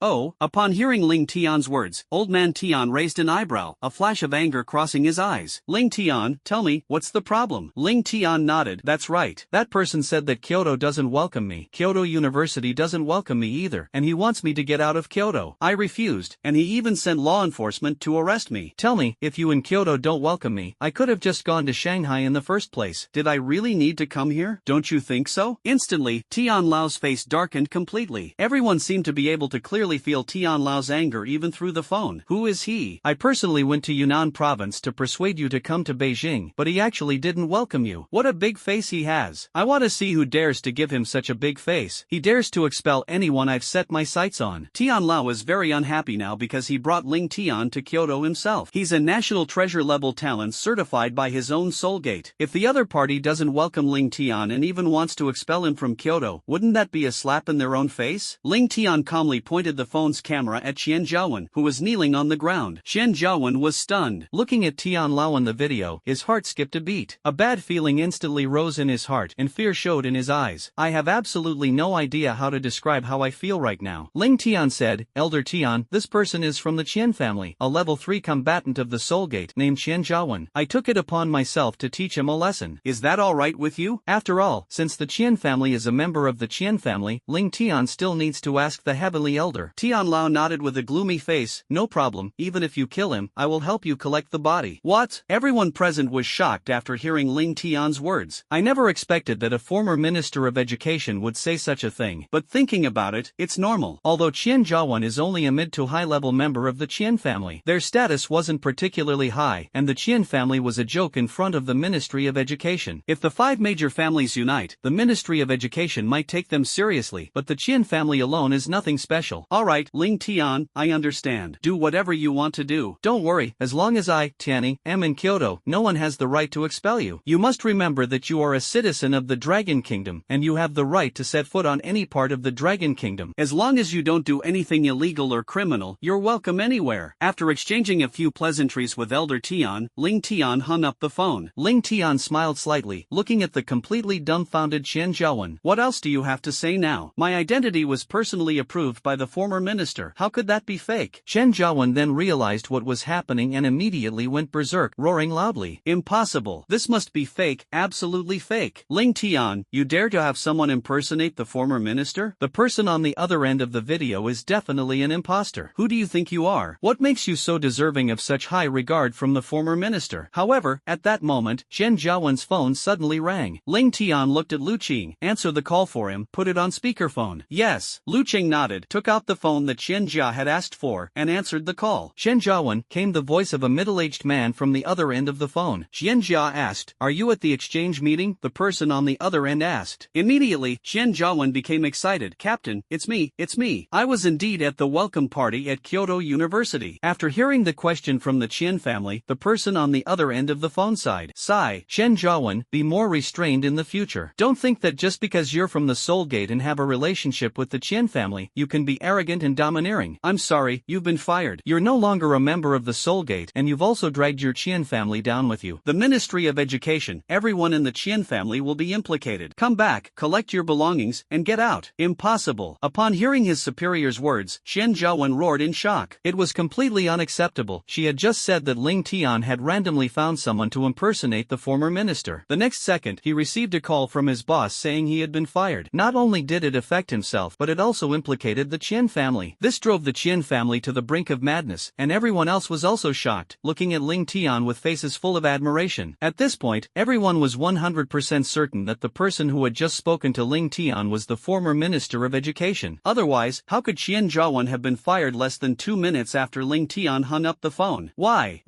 Oh, upon hearing Ling Tian's words, old man Tian raised an eyebrow, a flash of anger crossing his eyes. Ling Tian, tell me, what's the problem? Ling Tian nodded. That's right. That person said that Kyoto doesn't welcome me. Kyoto University doesn't welcome me either, and he wants me to get out of Kyoto. I refused, and he even sent law enforcement to arrest me. Tell me, if you in Kyoto don't welcome me, I could have just gone to Shanghai in the first place. Did I really need to come here? Don't you think so? Instantly, Tian Lao's face darkened completely. Everyone seemed to be able to clearly feel Tian Lao's anger even through the phone. Who is he? I personally went to Yunnan province to persuade you to come to Beijing, but he actually didn't welcome you. What a big face he has. I want to see who dares to give him such a big face. He dares to expel anyone I've set my sights on. Tian Lao is very unhappy now because he brought Ling Tian to Kyoto himself. He's a national treasure level talent certified by his own Soul Gate. If the other party doesn't welcome Ling Tian and even wants to expel him from Kyoto, wouldn't that be a slap in their own face? Ling Tian calmly pointed the phone's camera at Qian Zhaowen, who was kneeling on the ground. Qian Zhaowen was stunned. Looking at Tian Lao in the video, his heart skipped a beat. A bad feeling instantly rose in his heart and fear showed in his eyes. I have absolutely no idea how to describe how I feel right now. Ling Tian said, Elder Tian, this person is from the Qian family, a level 3 combatant of the Soul Gate named Qian Zhaowen. I took it upon myself to teach him a lesson. Is that alright with you? After all, since the Qian family is a member of the Qian family, Ling Tian still needs to ask the heavenly elder. Tian Lao nodded with a gloomy face. No problem, even if you kill him, I will help you collect the body. What? Everyone present was shocked after hearing Ling Tian's words. I never expected
expected that a former Minister of Education would say such a thing, but thinking about it, it's normal. Although Qian Jiawen is only a mid to high-level member of the Qian family, their status wasn't particularly high, and the Qian family was a joke in front of the Ministry of Education. If the 5 major families unite, the Ministry of Education might take them seriously, but the Qian family alone is nothing special. Alright, Ling Tian, I understand. Do whatever you want to do. Don't worry, as long as I, Tianny, am in Kyoto, no one has the right to expel you. You must remember that you are a citizen of the Dragon Kingdom, and you have the right to set foot on any part of the Dragon Kingdom. As long as you don't do anything illegal or criminal, you're welcome anywhere. After exchanging a few pleasantries with Elder Tian, Ling Tian hung up the phone. Ling Tian smiled slightly, looking at the completely dumbfounded Qian Jiawen. What else do you have to say now? My identity was personally approved by the former minister. How could that be fake? Qian Jiawen then realized what was happening and immediately went berserk, roaring loudly. Impossible. This must be fake, absolutely fake. Ling Tian, you dare to have someone impersonate the former minister? The person on the other end of the video is definitely an imposter. Who do you think you are? What makes you so deserving of such high regard from the former minister? However, at that moment, Qian Jiawen's phone suddenly rang. Ling Tian looked at Lu Qing, answered the call for him, put it on speakerphone. Yes. Lu Qing nodded, took out the phone that Qian Jia had asked for, and answered the call. Qian Jiawen, came the voice of a middle-aged man from the other end of the phone. Qian Jia asked, are you at the exchange meeting? The person on the other end asked. Immediately, Qian Jiawen became excited. Captain, it's me. I was indeed at the welcome party at Kyoto University. After hearing the question from the Qian family, the person on the other end of the phone sighed. Sigh. Qian Jiawen, be more restrained in the future. Don't think that just because you're from the Soul Gate and have a relationship with the Qian family, you can be arrogant and domineering. I'm sorry, you've been fired. You're no longer a member of the Soul Gate, and you've also dragged your Qian family down with you. The Ministry of Education, everyone in the Qian family will be implicated. Come back, collect your belongings, and get out. Impossible. Upon hearing his superior's words, Qian Jiawen roared in shock. It was completely unacceptable. She had just said that Ling Tian had randomly found someone to impersonate the former minister. The next second, he received a call from his boss saying he had been fired. Not only did it affect himself, but it also implicated the Qian family. This drove the Qian family to the brink of madness, and everyone else was also shocked, looking at Ling Tian with faces full of admiration. At this point, everyone was 100% certain that the person who had just spoken to Ling Tian was the former Minister of Education. Otherwise, how could Qian Jiawen have been fired less than 2 minutes after Ling Tian hung up the phone? Why?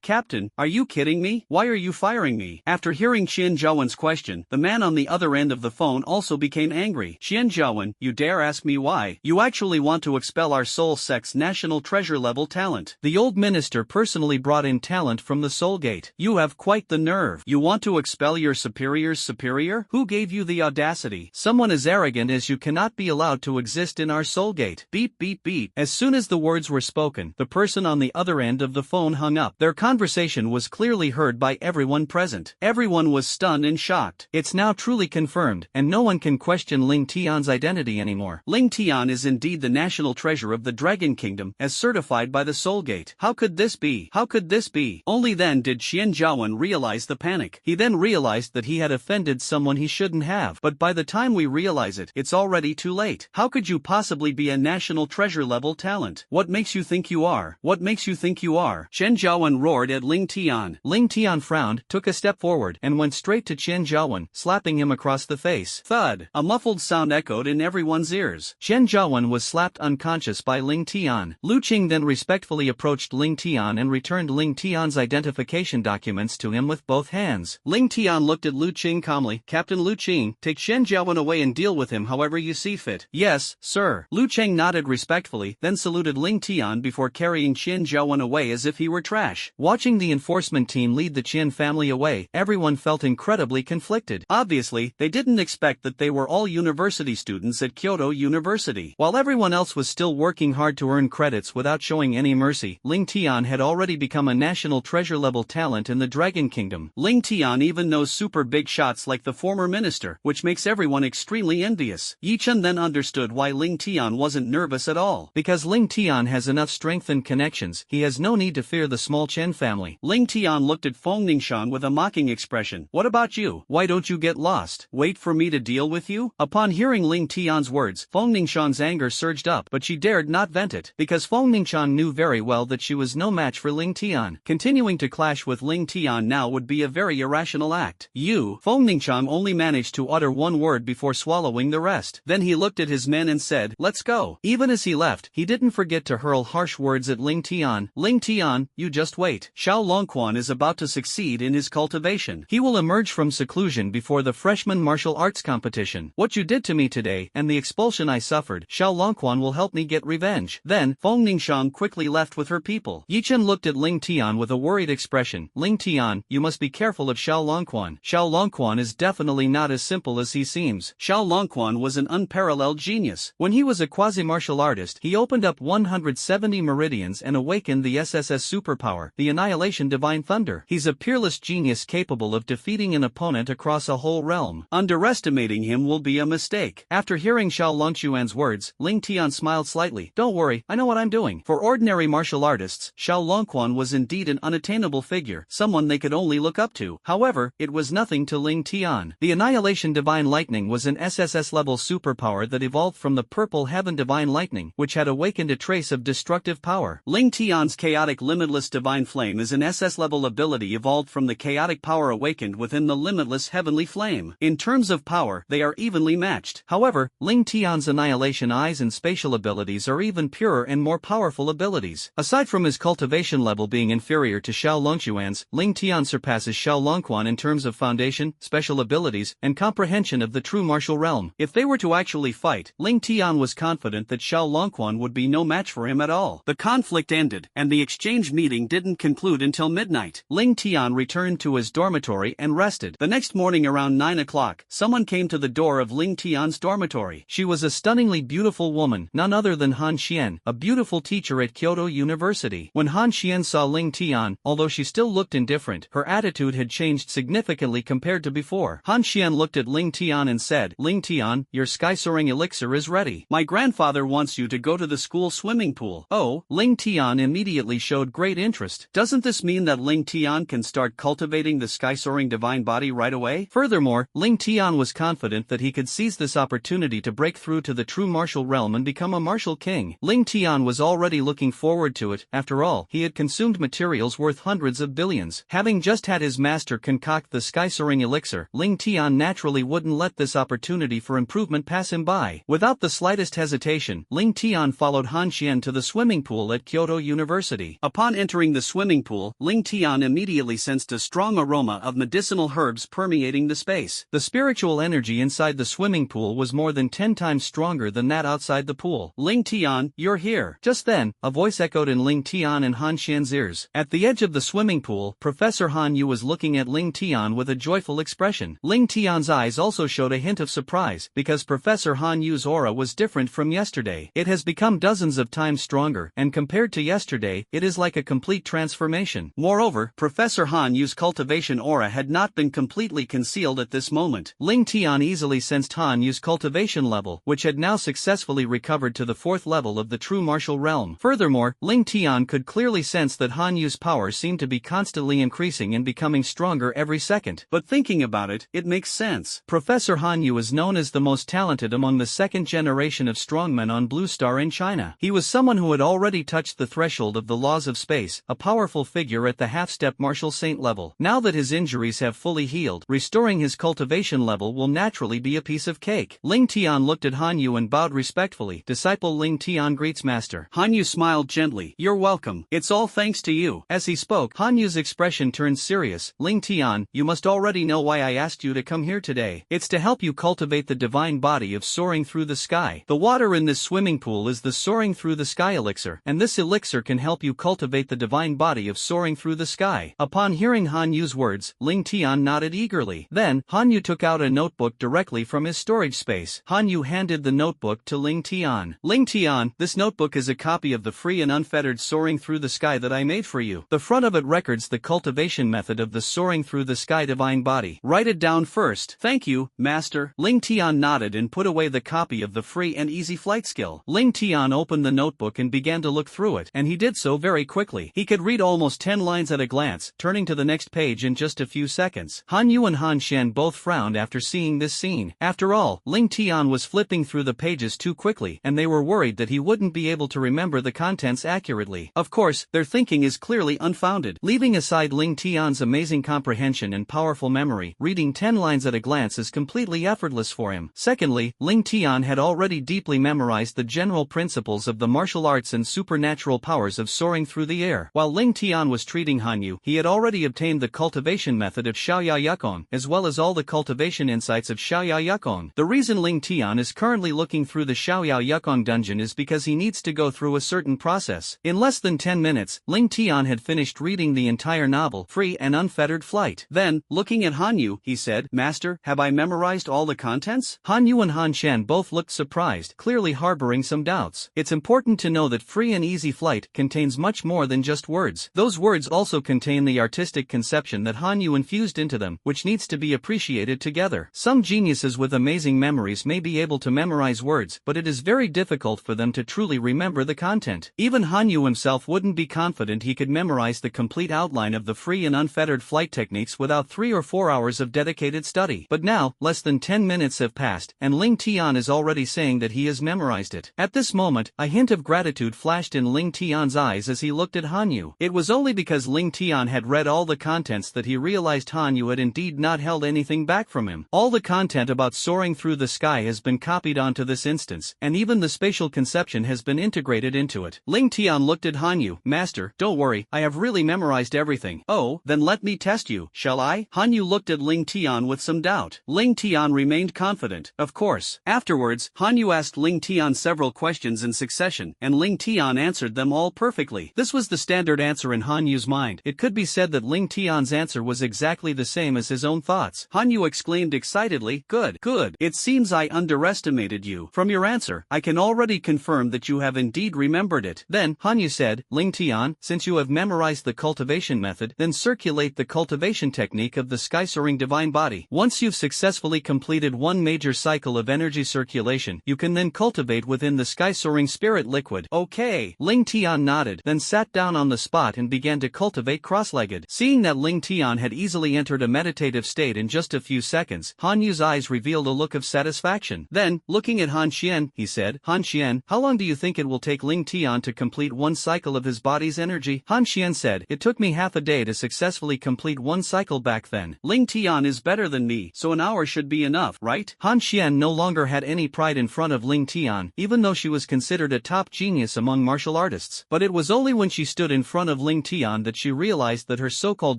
Captain, are you kidding me? Why are you firing me? After hearing Qian Jiawen's question, the man on the other end of the phone also became angry. Qian Jiawen, you dare ask me why? You actually want to expel our Soul Sect's national treasure level talent. The old minister personally brought in talent from the Soul Gate. You have quite the nerve. You want to expel your superior's superior? Who gave you the audacity? Someone as arrogant as you cannot be allowed to exist in our Soul Gate. Beep beep beep. As soon as the words were spoken, the person on the other end of the phone hung up. Their conversation was clearly heard by everyone present. Everyone was stunned and shocked. It's now truly confirmed, and no one can question Ling Tian's identity anymore. Ling Tian is indeed the national treasure of the Dragon Kingdom, as certified by the Soul Gate. How could this be? How could this be? Only then did Qian Jiawen realize the panic. He then realized that he had offended someone he shouldn't have. But by the time we realize it, it's already too late. How could you possibly be a national treasure level talent? What makes you think you are? What makes you think you are? Qian Jiawen roared at Ling Tian. Ling Tian frowned, took a step forward, and went straight to Qian Jiawen, slapping him across the face. Thud! A muffled sound echoed in everyone's ears. Qian Jiawen was slapped unconscious by Ling Tian. Lu Qing then respectfully approached Ling Tian and returned Ling Tian's identification documents to him with both hands. Ling Tian looked at Lu Qing calmly. Captain Lu Qing, take Qian Jiawen away and deal with him however you see fit. Yes, sir. Lu Qing nodded respectfully, then saluted Ling Tian before carrying Qian Jiawen away as if he were trash. Watching the enforcement team lead the Qian family away, everyone felt incredibly conflicted. Obviously, they didn't expect that they were all university students at Kyoto University. While everyone else was still working hard to earn credits without showing any mercy, Ling Tian had already become a national treasure-level talent in the Dragon Kingdom. Ling Tian even knows super big shots like the former minister, which makes everyone extremely envious. Yi Chen then understood why Ling Tian wasn't nervous at all. Because Ling Tian has enough strength and connections, he has no need to fear the small Chen family. Ling Tian looked at Feng Ningxiang with a mocking expression. What about you? Why don't you get lost? Wait for me to deal with you? Upon hearing Ling Tian's words, Feng Ningxiang's anger surged up, but she dared not vent it, because Feng Ningxiang knew very well that she was no match for Ling Tian. Continuing to clash with Ling Tian now would be a very irrational act. Feng Feng Ningxiang only managed to utter one word before swallowing the rest. Then he looked at his men and said, "Let's go." Even as he left, he didn't forget to hurl harsh words at Ling Tian. "Ling Tian, you just wait. Xiao Longquan is about to succeed in his cultivation. He will emerge from seclusion before the freshman martial arts competition. What you did to me today and the expulsion I suffered, Xiao Longquan will help me get revenge." Then, Feng Ningxiang quickly left with her people. Yichen looked at Ling Tian with a worried expression. "Ling Tian, you must be careful of Xiao Longquan. Xiao Longquan is definitely not as simple as he seems." Xiao Longquan was an unparalleled genius. When he was a quasi-martial artist, he opened up 170 meridians and awakened the SSS superpower, the Annihilation Divine Thunder. He's a peerless genius capable of defeating an opponent across a whole realm. Underestimating him will be a mistake. After hearing Xiao Longquan's words, Ling Tian smiled slightly. "Don't worry, I know what I'm doing." For ordinary martial artists, Xiao Longquan was indeed an unattainable figure, someone they could only look up to. However, it was nothing to Ling Tian. The Annihilation Divine Lightning was an SSS-level superpower that evolved from the Purple Heaven Divine Lightning, which had awakened a trace of destructive power. Ling Tian's Chaotic Limitless Divine Flame is an SS-level ability evolved from the chaotic power awakened within the Limitless Heavenly Flame. In terms of power, they are evenly matched. However, Ling Tian's Annihilation Eyes and spatial abilities are even purer and more powerful abilities. Aside from his cultivation level being inferior to Xiao Longquan's, Ling Tian surpasses Xiao Longquan in terms of foundation, special abilities, and comprehension of the true martial realm. If they were to actually fight, Ling Tian was confident that Xiao Longquan would be no match for him at all. The conflict ended, and the exchange meeting didn't conclude until midnight. Ling Tian returned to his dormitory and rested. The next morning around 9 o'clock, someone came to the door of Ling Tian's dormitory. She was a stunningly beautiful woman, none other than Han Xian, a beautiful teacher at Kyoto University. When Han Xian saw Ling Tian, although she still looked indifferent, her attitude had changed significantly compared to before. Han Xian looked at Ling Tian and said, "Ling Tian, your sky-soaring elixir is ready. My grandfather wants you to go to the school swimming pool." Oh, Ling Tian immediately showed great interest. Doesn't this mean that Ling Tian can start cultivating the sky-soaring divine body right away? Furthermore, Ling Tian was confident that he could seize this opportunity to break through to the true martial realm and become a martial king. Ling Tian was already looking forward to it. After all, he had consumed materials worth hundreds of billions. Having just had his master concoct the sky-soaring elixir, Ling Tian naturally wouldn't let this opportunity for improvement pass him by. Without the slightest hesitation, Ling Tian followed Han Xian to the swimming pool at Kyoto University. Upon entering the swimming pool, Ling Tian immediately sensed a strong aroma of medicinal herbs permeating the space. The spiritual energy inside the swimming pool was more than 10 times stronger than that outside the pool. "Ling Tian, you're here." Just then, a voice echoed in Ling Tian and Han Xian's ears. At the edge of the swimming pool, Professor Han Yu was looking at Ling Tian with a joyful expression. Ling Tian's eyes also showed a hint of surprise, because Professor Han Yu's aura was different from yesterday. It has become dozens of times stronger, and compared to yesterday, it is like a complete transformation. Moreover, Professor Han Yu's cultivation aura had not been completely concealed at this moment. Ling Tian easily sensed Han Yu's cultivation level, which had now successfully recovered to the 4th level of the true martial realm. Furthermore, Ling Tian could clearly sense that Han Yu's power seemed to be constantly increasing and becoming stronger every second. But thinking about it, it makes sense. Professor Han Yu is known as the most talented among the second generation of strongmen on Blue Star in China. He was someone who had already touched the threshold of the laws of space, a powerful figure at the half-step martial saint level. Now that his injuries have fully healed, restoring his cultivation level will naturally be a piece of cake. Ling Tian looked at Han Yu and bowed respectfully. "Disciple Ling Tian greets master." Han Yu smiled gently. "You're welcome. It's all thanks to you." As he spoke, Han Yu's expression turned serious. "Ling Tian, you must already know why I asked you to come here today. It's to help you cultivate the divine body of soaring through the sky. The water in this swimming pool is the soaring through the sky elixir, and this elixir can help you cultivate the divine body of soaring through the sky." Upon hearing Han Yu's words, Ling Tian nodded eagerly. Then, Han Yu took out a notebook directly from his storage space. Han Yu handed the notebook to Ling Tian. "Ling Tian, this notebook is a copy of the free and unfettered soaring through the sky that I made for you. The front of it records the cultivation method of the soaring through the sky divine body. Write it down first." "Thank you, master." Ling Tian nodded and put away the copy of the free and easy flight skill. Ling Tian opened the notebook and began to look through it, and he did so very quickly. He could read almost 10 lines at a glance, turning to the next page in just a few seconds. Han Yu and Han Xian both frowned after seeing this scene. After all, Ling Tian was flipping through the pages too quickly, and they were worried that he wouldn't be able to remember the contents accurately. Of course, their thinking is clearly unfounded. Leaving aside Ling Tian's amazing comprehension and powerful memory,
dictionary, reading 10 lines at a glance is completely effortless for him. Secondly, Ling Tian had already deeply memorized the general principles of the martial arts and supernatural powers of soaring through the air. While Ling Tian was treating Han Yu, he had already obtained the cultivation method of Xiaoya Yukong, as well as all the cultivation insights of Xiaoya Yukong. The reason Ling Tian is currently looking through the Xiaoya Yukong dungeon is because he needs to go through a certain process. In less than 10 minutes, Ling Tian had finished reading the entire novel, Free and Unfettered Flight. Then, looking at Han Yu, he said, "Master, have I memorized all the contents?" Han Yu and Han Qian both looked surprised, clearly harboring some doubts. It's important to know that Free and Easy Flight contains much more than just words. Those words also contain the artistic conception that Han Yu infused into them, which needs to be appreciated together. Some geniuses with amazing memories may be able to memorize words, but it is very difficult for them to truly remember the content. Even Han Yu himself wouldn't be confident he could memorize the complete outline of the free and unfettered flight techniques without 3 or 4 hours of dedicated study. But now, less than 10 minutes have passed, and Ling Tian is already saying that he has memorized it. At this moment, a hint of gratitude flashed in Ling Tian's eyes as he looked at Han Yu. It was only because Ling Tian had read all the contents that he realized Han Yu had indeed not held anything back from him. All the content about soaring through the sky has been copied onto this instance, and even the spatial conception has been integrated into it. Ling Tian looked at Han Yu. "Master, don't worry, I have really memorized everything." "Oh, then let me test you, shall I?" Han Yu looked at Ling Tian with some doubt. Ling Tian remained confident. "Of course." Afterwards, Han Yu asked Ling Tian several questions in succession, and Ling Tian answered them all perfectly. This was the standard answer in Han Yu's mind. It could be said that Ling Tian's answer was exactly the same as his own thoughts. Han Yu exclaimed excitedly, "Good, good. It seems I underestimated you. From your answer, I can already confirm that you have indeed remembered it." Then, Han Yu said, "Ling Tian, since you have memorized the cultivation method, then circulate the cultivation technique of the sky-soaring divine body. Once you've successfully completed one major cycle of energy circulation, you can then cultivate within the sky-soaring spirit liquid." "Okay." Ling Tian nodded, then sat down on the spot and began to cultivate cross-legged. Seeing that Ling Tian had easily entered a meditative state in just a few seconds, Han Yu's eyes revealed a look of satisfaction. Then, looking at Han Qian, he said, "Han Qian, how long do you think it will take Ling Tian to complete one cycle of his body's energy?" Han Qian said, "It took me half a day to successfully complete one cycle back then." "Ling Tian is better than me, so an hour should be enough, right?" Han Qian no longer had any pride in front of Ling Tian, even though she was considered a top genius among martial artists. But it was only when she stood in front of Ling Tian that she realized that her so-called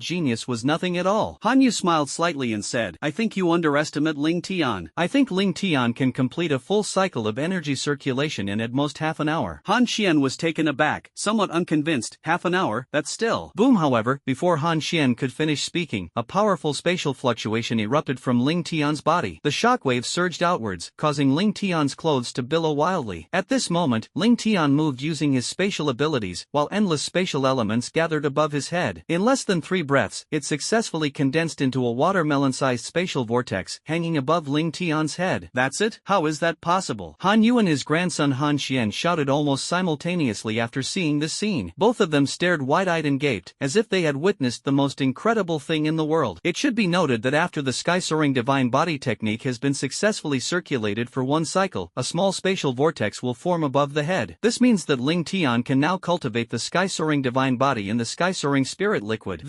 genius was nothing at all. Han Yu smiled slightly and said, "I think you underestimate Ling Tian. I think Ling Tian can complete a full cycle of energy circulation in at most half an hour." Han Qian was taken aback, somewhat unconvinced. "Half an hour? That's still." Boom! However, before Han Qian could finish speaking, a powerful spatial fluctuation erupted from Ling Tian's body. The shockwave surged outwards, causing Ling Tian's clothes to billow wildly. At this moment, Ling Tian moved using his spatial abilities, while endless spatial elements gathered above his head. In less than 3 breaths, it successfully condensed into a watermelon-sized spatial vortex, hanging above Ling Tian's head. "That's it? How is that possible?" Han Yu and his grandson Han Qian shouted almost simultaneously after seeing this scene. Both of them stared wide-eyed and gaped, as if they had witnessed the most incredible thing in the world. It should be noted that after the sky-soaring divine body technique has been successfully circulated for one cycle, a small spatial vortex will form above the head. This means that Ling Tian can now cultivate the sky-soaring divine body in the sky-soaring spirit liquid.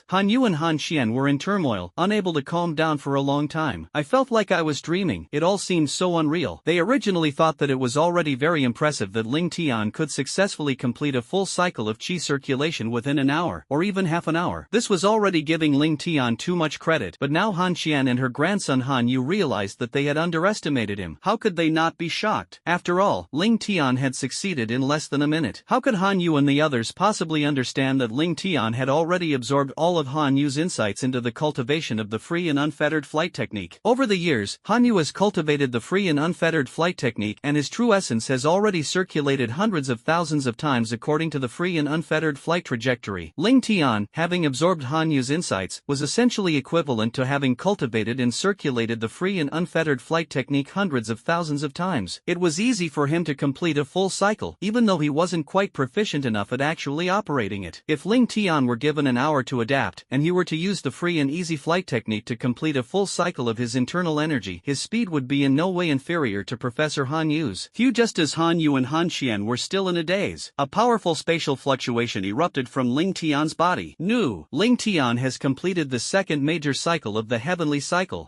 Han Yu and Han Qian were in turmoil, unable to calm down for a long time. "I felt like I was dreaming. It all seemed so unreal." They originally thought that it was already very impressive that Ling Tian could successfully complete a full cycle of qi circulation within an hour, or even half an hour. This was already giving Ling Tian too much credit, but now Han Qian and her grandson Han Yu realized that they had underestimated him. How could they not be shocked? After all, Ling Tian had succeeded in less than a minute. How could Han Yu and the others possibly understand that Ling Tian had already absorbed all of Han Yu's insights into the cultivation of the free and unfettered flight technique? Over the years, Han Yu has cultivated the free and unfettered flight technique, and his true essence has already circulated hundreds of thousands of times according to the free and unfettered flight trajectory. Ling Tian, having absorbed Han Yu's insights, was essentially equivalent to having cultivated and circulated the free and unfettered flight technique hundreds of thousands of times. It was easy for him to complete a full cycle, even though he wasn't quite proficient enough at actually operating it. If Ling Tian were given an hour to adapt, and he were to use the free and easy flight technique to complete a full cycle of his internal energy, his speed would be in no way inferior to Professor Han Yu's. Just as Han Yu and Han Qian were still in a daze, a powerful spatial fluctuation erupted from Ling Tian's body. Ling Tian has completed the second major
major cycle of the heavenly cycle.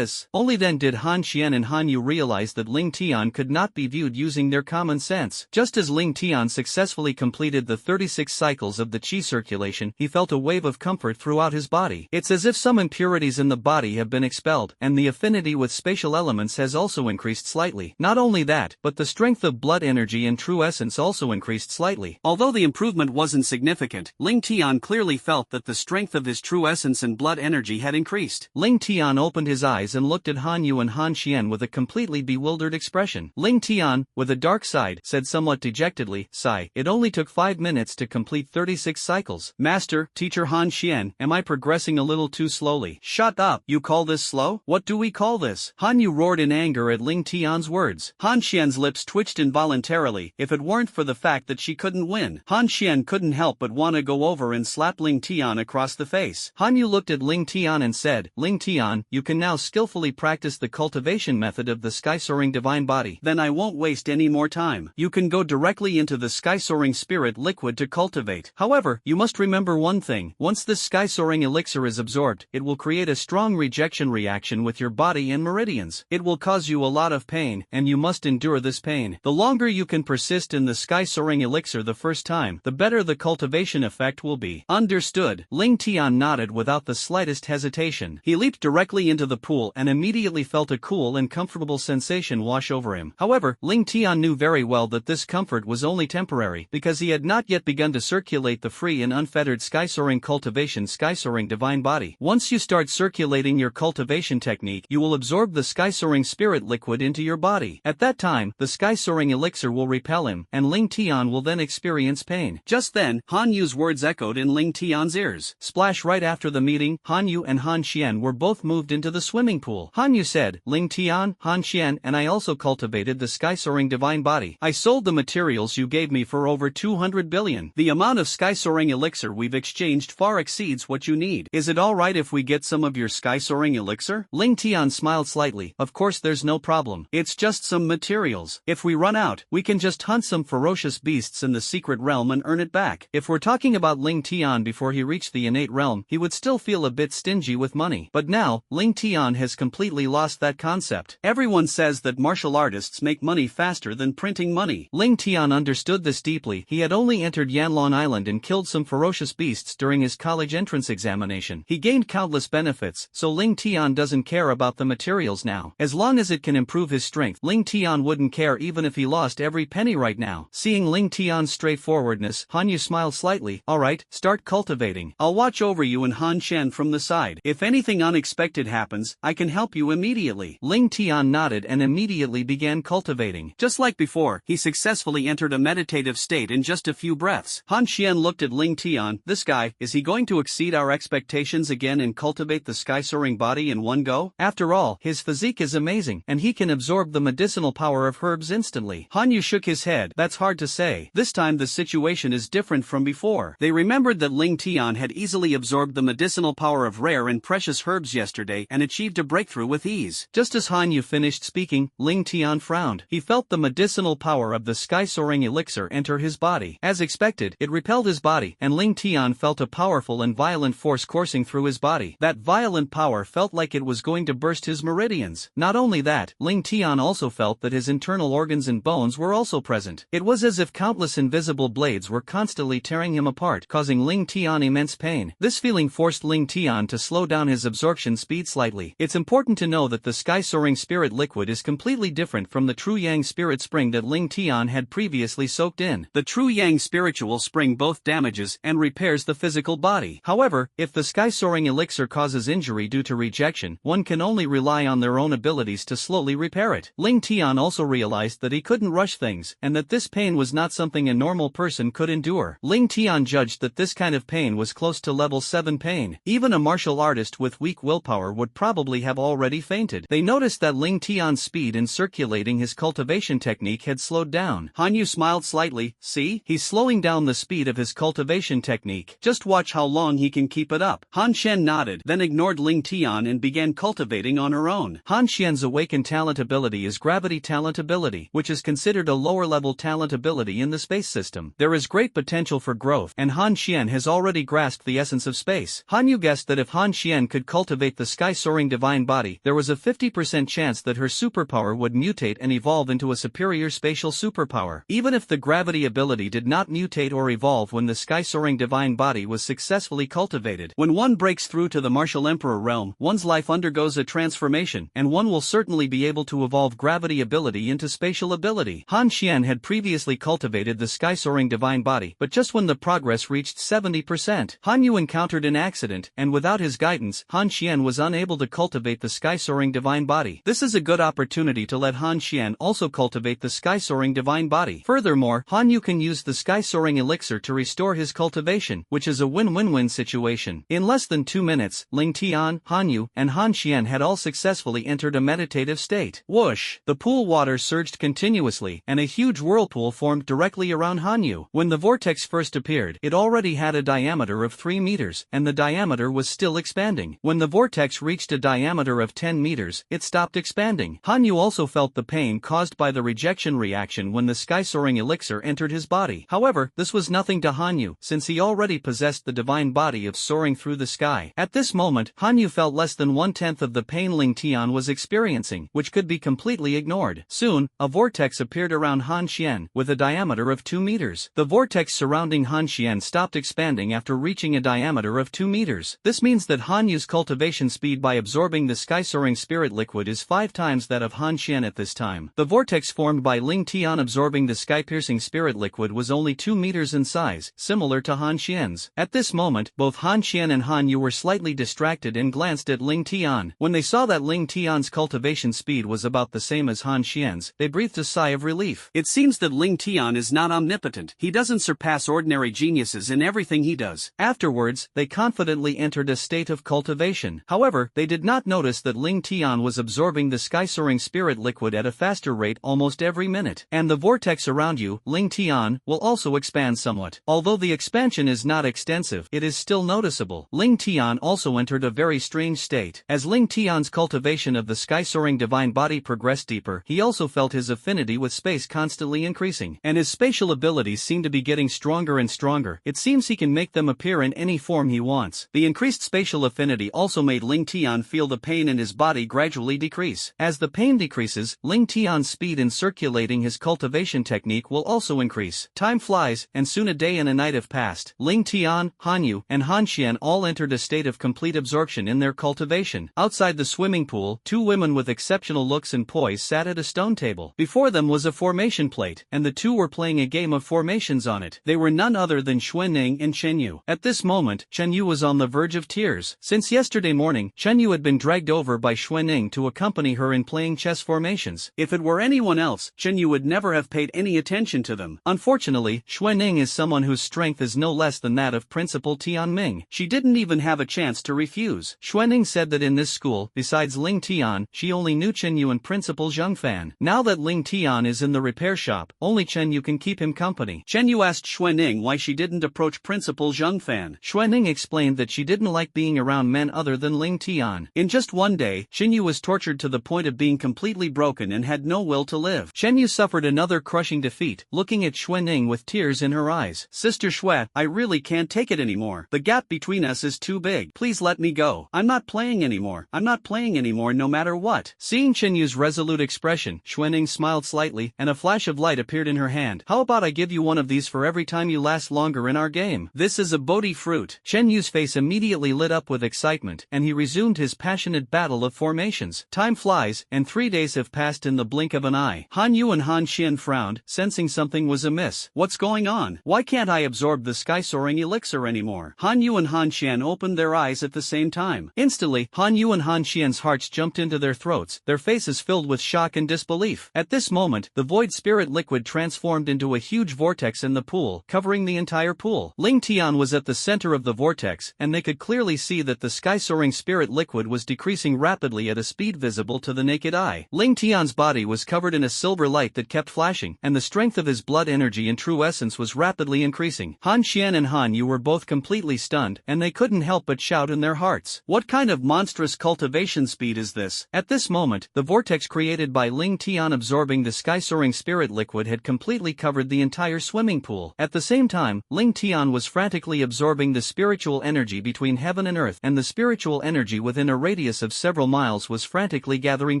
Only then did Han Xian and Han Yu realize that Ling Tian could not be viewed using their common sense. Just as Ling Tian successfully completed the 36 cycles of the qi circulation, he felt a wave of comfort throughout his body. It's as if some impurities in the body have been expelled, and the affinity with spatial elements has also increased slightly. Not only that, but the strength of blood energy and true essence also increased slightly. Although the improvement wasn't significant, Ling Tian clearly felt that the strength of his true essence and blood energy had increased. Ling Tian opened his eyes and looked at Han Yu and Han Xian with a completely bewildered expression. Ling Tian, with a dark side, said somewhat dejectedly, "Sigh, it only took 5 minutes to complete 36 cycles. Master, teacher Han Xian, am I progressing a little too slowly?" "Shut up, you call this slow? What do we call this?" Han Yu roared in anger at Ling Tian's words. Han Xian's lips twitched involuntarily. If it weren't for the fact that she couldn't win, Han Xian couldn't help but want to go over and slap Ling Tian across the face. Han Yu looked at Ling Tian and said, "Ling Tian, you can now skillfully practice the cultivation method of the sky-soaring divine body. Then I won't waste any more time. You can go directly into the sky-soaring spirit liquid to cultivate. However, you must remember one thing. Once this sky-soaring elixir is absorbed, it will create a strong rejection reaction with your body and meridians. It will cause you a lot of pain, and you must endure this pain. The longer you can persist in the sky-soaring elixir the first time, the better the cultivation effect will be." "Understood." Ling Tian nodded without the slightest hesitation. He leaped directly into the pool and immediately felt a cool and comfortable sensation wash over him. However, Ling Tian knew very well that this comfort was only temporary, because he had not yet begun to circulate the free and unfettered sky-soaring cultivation sky-soaring divine body. Once you start circulating your cultivation technique, you will absorb the sky-soaring spirit liquid into your body. At that time, the sky-soaring elixir will repel him, and Ling Tian will then experience pain. Just then, Han Yu's words echoed in Ling Tian's ears. Splash! Right after the meeting, Han Yu and Han Xian were both moved into the swimming pool. Han Yu said, "Ling Tian, Han Xian, and I also cultivated the sky-soaring divine body. I sold the materials you gave me for over 200 billion. The amount of sky-soaring elixir we've exchanged far exceeds what you need. Is it alright if we get some of your sky-soaring elixir?" Ling Tian smiled slightly. "Of course, there's no problem. It's just some materials. If we run out, we can just hunt some ferocious beasts in the secret realm and earn it back." If we're talking about Ling Tian before he reached the innate realm, he would still feel a bit stingy with money. But now, Ling Tian has completely lost that concept. Everyone says that martial artists make money faster than printing money. Ling Tian understood this deeply. He had only entered Yanlong Island and killed some ferocious beasts during his college entrance examination. He gained countless benefits, so Ling Tian doesn't care about the materials now. As long as it can improve his strength, Ling Tian wouldn't care even if he lost every penny right now. Seeing Ling Tian's straightforwardness, Han Yu smiled slightly. "Alright, start cultivating. I'll watch over you and Han Xian from the side. If anything unexpected happens, I can help you immediately." Ling Tian nodded and immediately began cultivating. Just like before, he successfully entered a meditative state in just a few breaths. Han Xian looked at Ling Tian. "This guy, is he going to exceed our expectations again and cultivate the sky-soaring body in one go? After all, his physique is amazing, and he can absorb the medicinal power of herbs instantly." Han Yu shook his head. "That's hard to say. This time the situation is different from before." They remembered that Ling Tian had easily absorbed the medicinal power of rare and precious herbs yesterday and achieved a breakthrough with ease. Just as Han Yu finished speaking, Ling Tian frowned. He felt the medicinal power of the sky-soaring elixir enter his body. As expected, it repelled his body, and Ling Tian felt a powerful and violent force coursing through his body. That violent power felt like it was going to burst his meridians. Not only that, Ling Tian also felt that his internal organs and bones were also present. It was as if countless invisible blades were constantly tearing him apart, causing Ling Tian immense pain. This feeling forced Ling Tian to slow down his absorption speed slightly. It's important to know that the sky-soaring spirit liquid is completely different from the true yang spirit spring that Ling Tian had previously soaked in. The true yang spiritual spring both damages and repairs the physical body. However, if the sky-soaring elixir causes injury due to rejection, one can only rely on their own abilities to slowly repair it. Ling Tian also realized that he couldn't rush things, and that this pain was not something a normal person could endure. Ling Tian judged that this kind of pain was close to level 7 pain. Even a martial artist with weak willpower would probably have already fainted. They noticed that Ling Tian's speed in circulating his cultivation technique had slowed down. Han Yu smiled slightly. "See? He's slowing down the speed of his cultivation technique. Just watch how long he can keep it up." Han Xian nodded, then ignored Ling Tian and began cultivating on her own. Han Xian's awakened talent ability is gravity talent ability, which is considered a lower-level talent ability in the space system. There is great potential for growth, and Han Xian has already grasped the essence of space. Han Yu guessed that if Han Xian Xian could cultivate the sky-soaring divine body, there was a 50% chance that her superpower would mutate and evolve into a superior spatial superpower. Even if the gravity ability did not mutate or evolve when the sky-soaring divine body was successfully cultivated. When one breaks through to the martial emperor realm, one's life undergoes a transformation, and one will certainly be able to evolve gravity ability into spatial ability. Han Xian had previously cultivated the sky-soaring divine body, but just when the progress reached 70%, Han Yu encountered an accident, and without his guidance, Han Xian was unable to cultivate the sky-soaring divine body. This is a good opportunity to let Han Xian also cultivate the sky-soaring divine body. Furthermore, Han Yu can use the sky-soaring elixir to restore his cultivation, which is a win-win-win situation. In less than 2 minutes, Ling Tian, Han Yu, and Han Xian had all successfully entered a meditative state. Whoosh! The pool water surged continuously, and a huge whirlpool formed directly around Han Yu. When the vortex first appeared, it already had a diameter of 3 meters, and the diameter was still expanding. When the vortex reached a diameter of 10 meters, it stopped expanding. Han Yu also felt the pain caused by the rejection reaction when the sky-soaring elixir entered his body. However, this was nothing to Han Yu, since he already possessed the divine body of soaring through the sky. At this moment, Han Yu felt less than 1/10 of the pain Ling Tian was experiencing, which could be completely ignored. Soon, a vortex appeared around Han Xian, with a diameter of 2 meters. The vortex surrounding Han Xian stopped expanding after reaching a diameter of 2 meters. This means that Han Yu's cultivation speed by absorbing the sky-soaring spirit liquid is 5 times that of Han Xian at this time. The vortex formed by Ling Tian absorbing the sky-piercing spirit liquid was only 2 meters in size, similar to Han Xian's. At this moment, both Han Xian and Han Yu were slightly distracted and glanced at Ling Tian. When they saw that Ling Tian's cultivation speed was about the same as Han Xian's, they breathed a sigh of relief. It seems that Ling Tian is not omnipotent. He doesn't surpass ordinary geniuses in everything he does. Afterwards, they confidently entered a state of cultivation. However, they did not notice that Ling Tian was absorbing the sky-soaring spirit liquid at a faster rate almost every minute. And the vortex around you, Ling Tian, will also expand somewhat. Although the expansion is not extensive, it is still noticeable. Ling Tian also entered a very strange state. As Ling Tian's cultivation of the sky-soaring divine body progressed deeper, he also felt his affinity with space constantly increasing, and his spatial abilities seem to be getting stronger and stronger. It seems he can make them appear in any form he wants. The increased spatial affinity also made Ling Tian feel the pain in his body gradually decrease. As the pain decreases, Ling Tian's speed in circulating his cultivation technique will also increase. Time flies, and soon a day and a night have passed. Ling Tian, Han Yu, and Han Xian all entered a state of complete absorption in their cultivation. Outside the swimming pool, 2 women with exceptional looks and poise sat at a stone table. Before them was a formation plate, and the two were playing a game of formations on it. They were none other than Xuanning and Chen Yu. At this moment, Chen Yu was on the verge of tears. Since yesterday morning, Chen Yu had been dragged over by Xuanning to accompany her in playing chess formations. If it were anyone else, Chen Yu would never have paid any attention to them. Unfortunately, Xuanning is someone whose strength is no less than that of Principal Tianming. She didn't even have a chance to refuse. Xuanning said that in this school, besides Ling Tian, she only knew Chen Yu and Principal Zhengfan. Now that Ling Tian is in the repair shop, only Chen Yu can keep him company. Chen Yu asked Xuanning why she didn't approach Principal Zhengfan. Xuanning explained that she didn't like being around men other than Ling Tian. In just one day, Chen Yu was tortured to the point of being completely broken and had no will to live. Chen Yu suffered another crushing defeat, looking at Xuanning with tears in her eyes. Sister Xue, I really can't take it anymore. The gap between us is too big. Please let me go. I'm not playing anymore. I'm not playing anymore no matter what. Seeing Chen Yu's resolute expression, Xuanning smiled slightly, and a flash of light appeared in her hand. How about I give you one of these for every time you last longer in our game? This is a Bodhi fruit. Chen Yu's face immediately lit up with excitement, and he resumed his passionate battle of formations. Time flies, and 3 days have passed in the blink of an eye. Han Yu and Han Xian frowned, sensing something was amiss. What's going on? Why can't I absorb the sky-soaring elixir anymore? Han Yu and Han Xian opened their eyes at the same time. Instantly, Han Yu and Han Xian's hearts jumped into their throats, their faces filled with shock and disbelief. At this moment, the void spirit liquid transformed into a huge vortex in the pool, covering the entire pool. Ling Tian was at the center of the vortex, and they could clearly see that the sky-soaring spirit liquid was decreasing rapidly at a speed visible to the naked eye. Ling Tian's body was covered in a silver light that kept flashing, and the strength of his blood energy and true essence was rapidly increasing. Han Xian and Han Yu were both completely stunned, and they couldn't help but shout in their hearts. What kind of monstrous cultivation speed is this? At this moment, the vortex created by Ling Tian absorbing the sky-soaring spirit liquid had completely covered the entire swimming pool. At the same time, Ling Tian was frantically absorbing the spiritual energy between heaven and earth,
and the spiritual energy within a radius of several miles was frantically gathering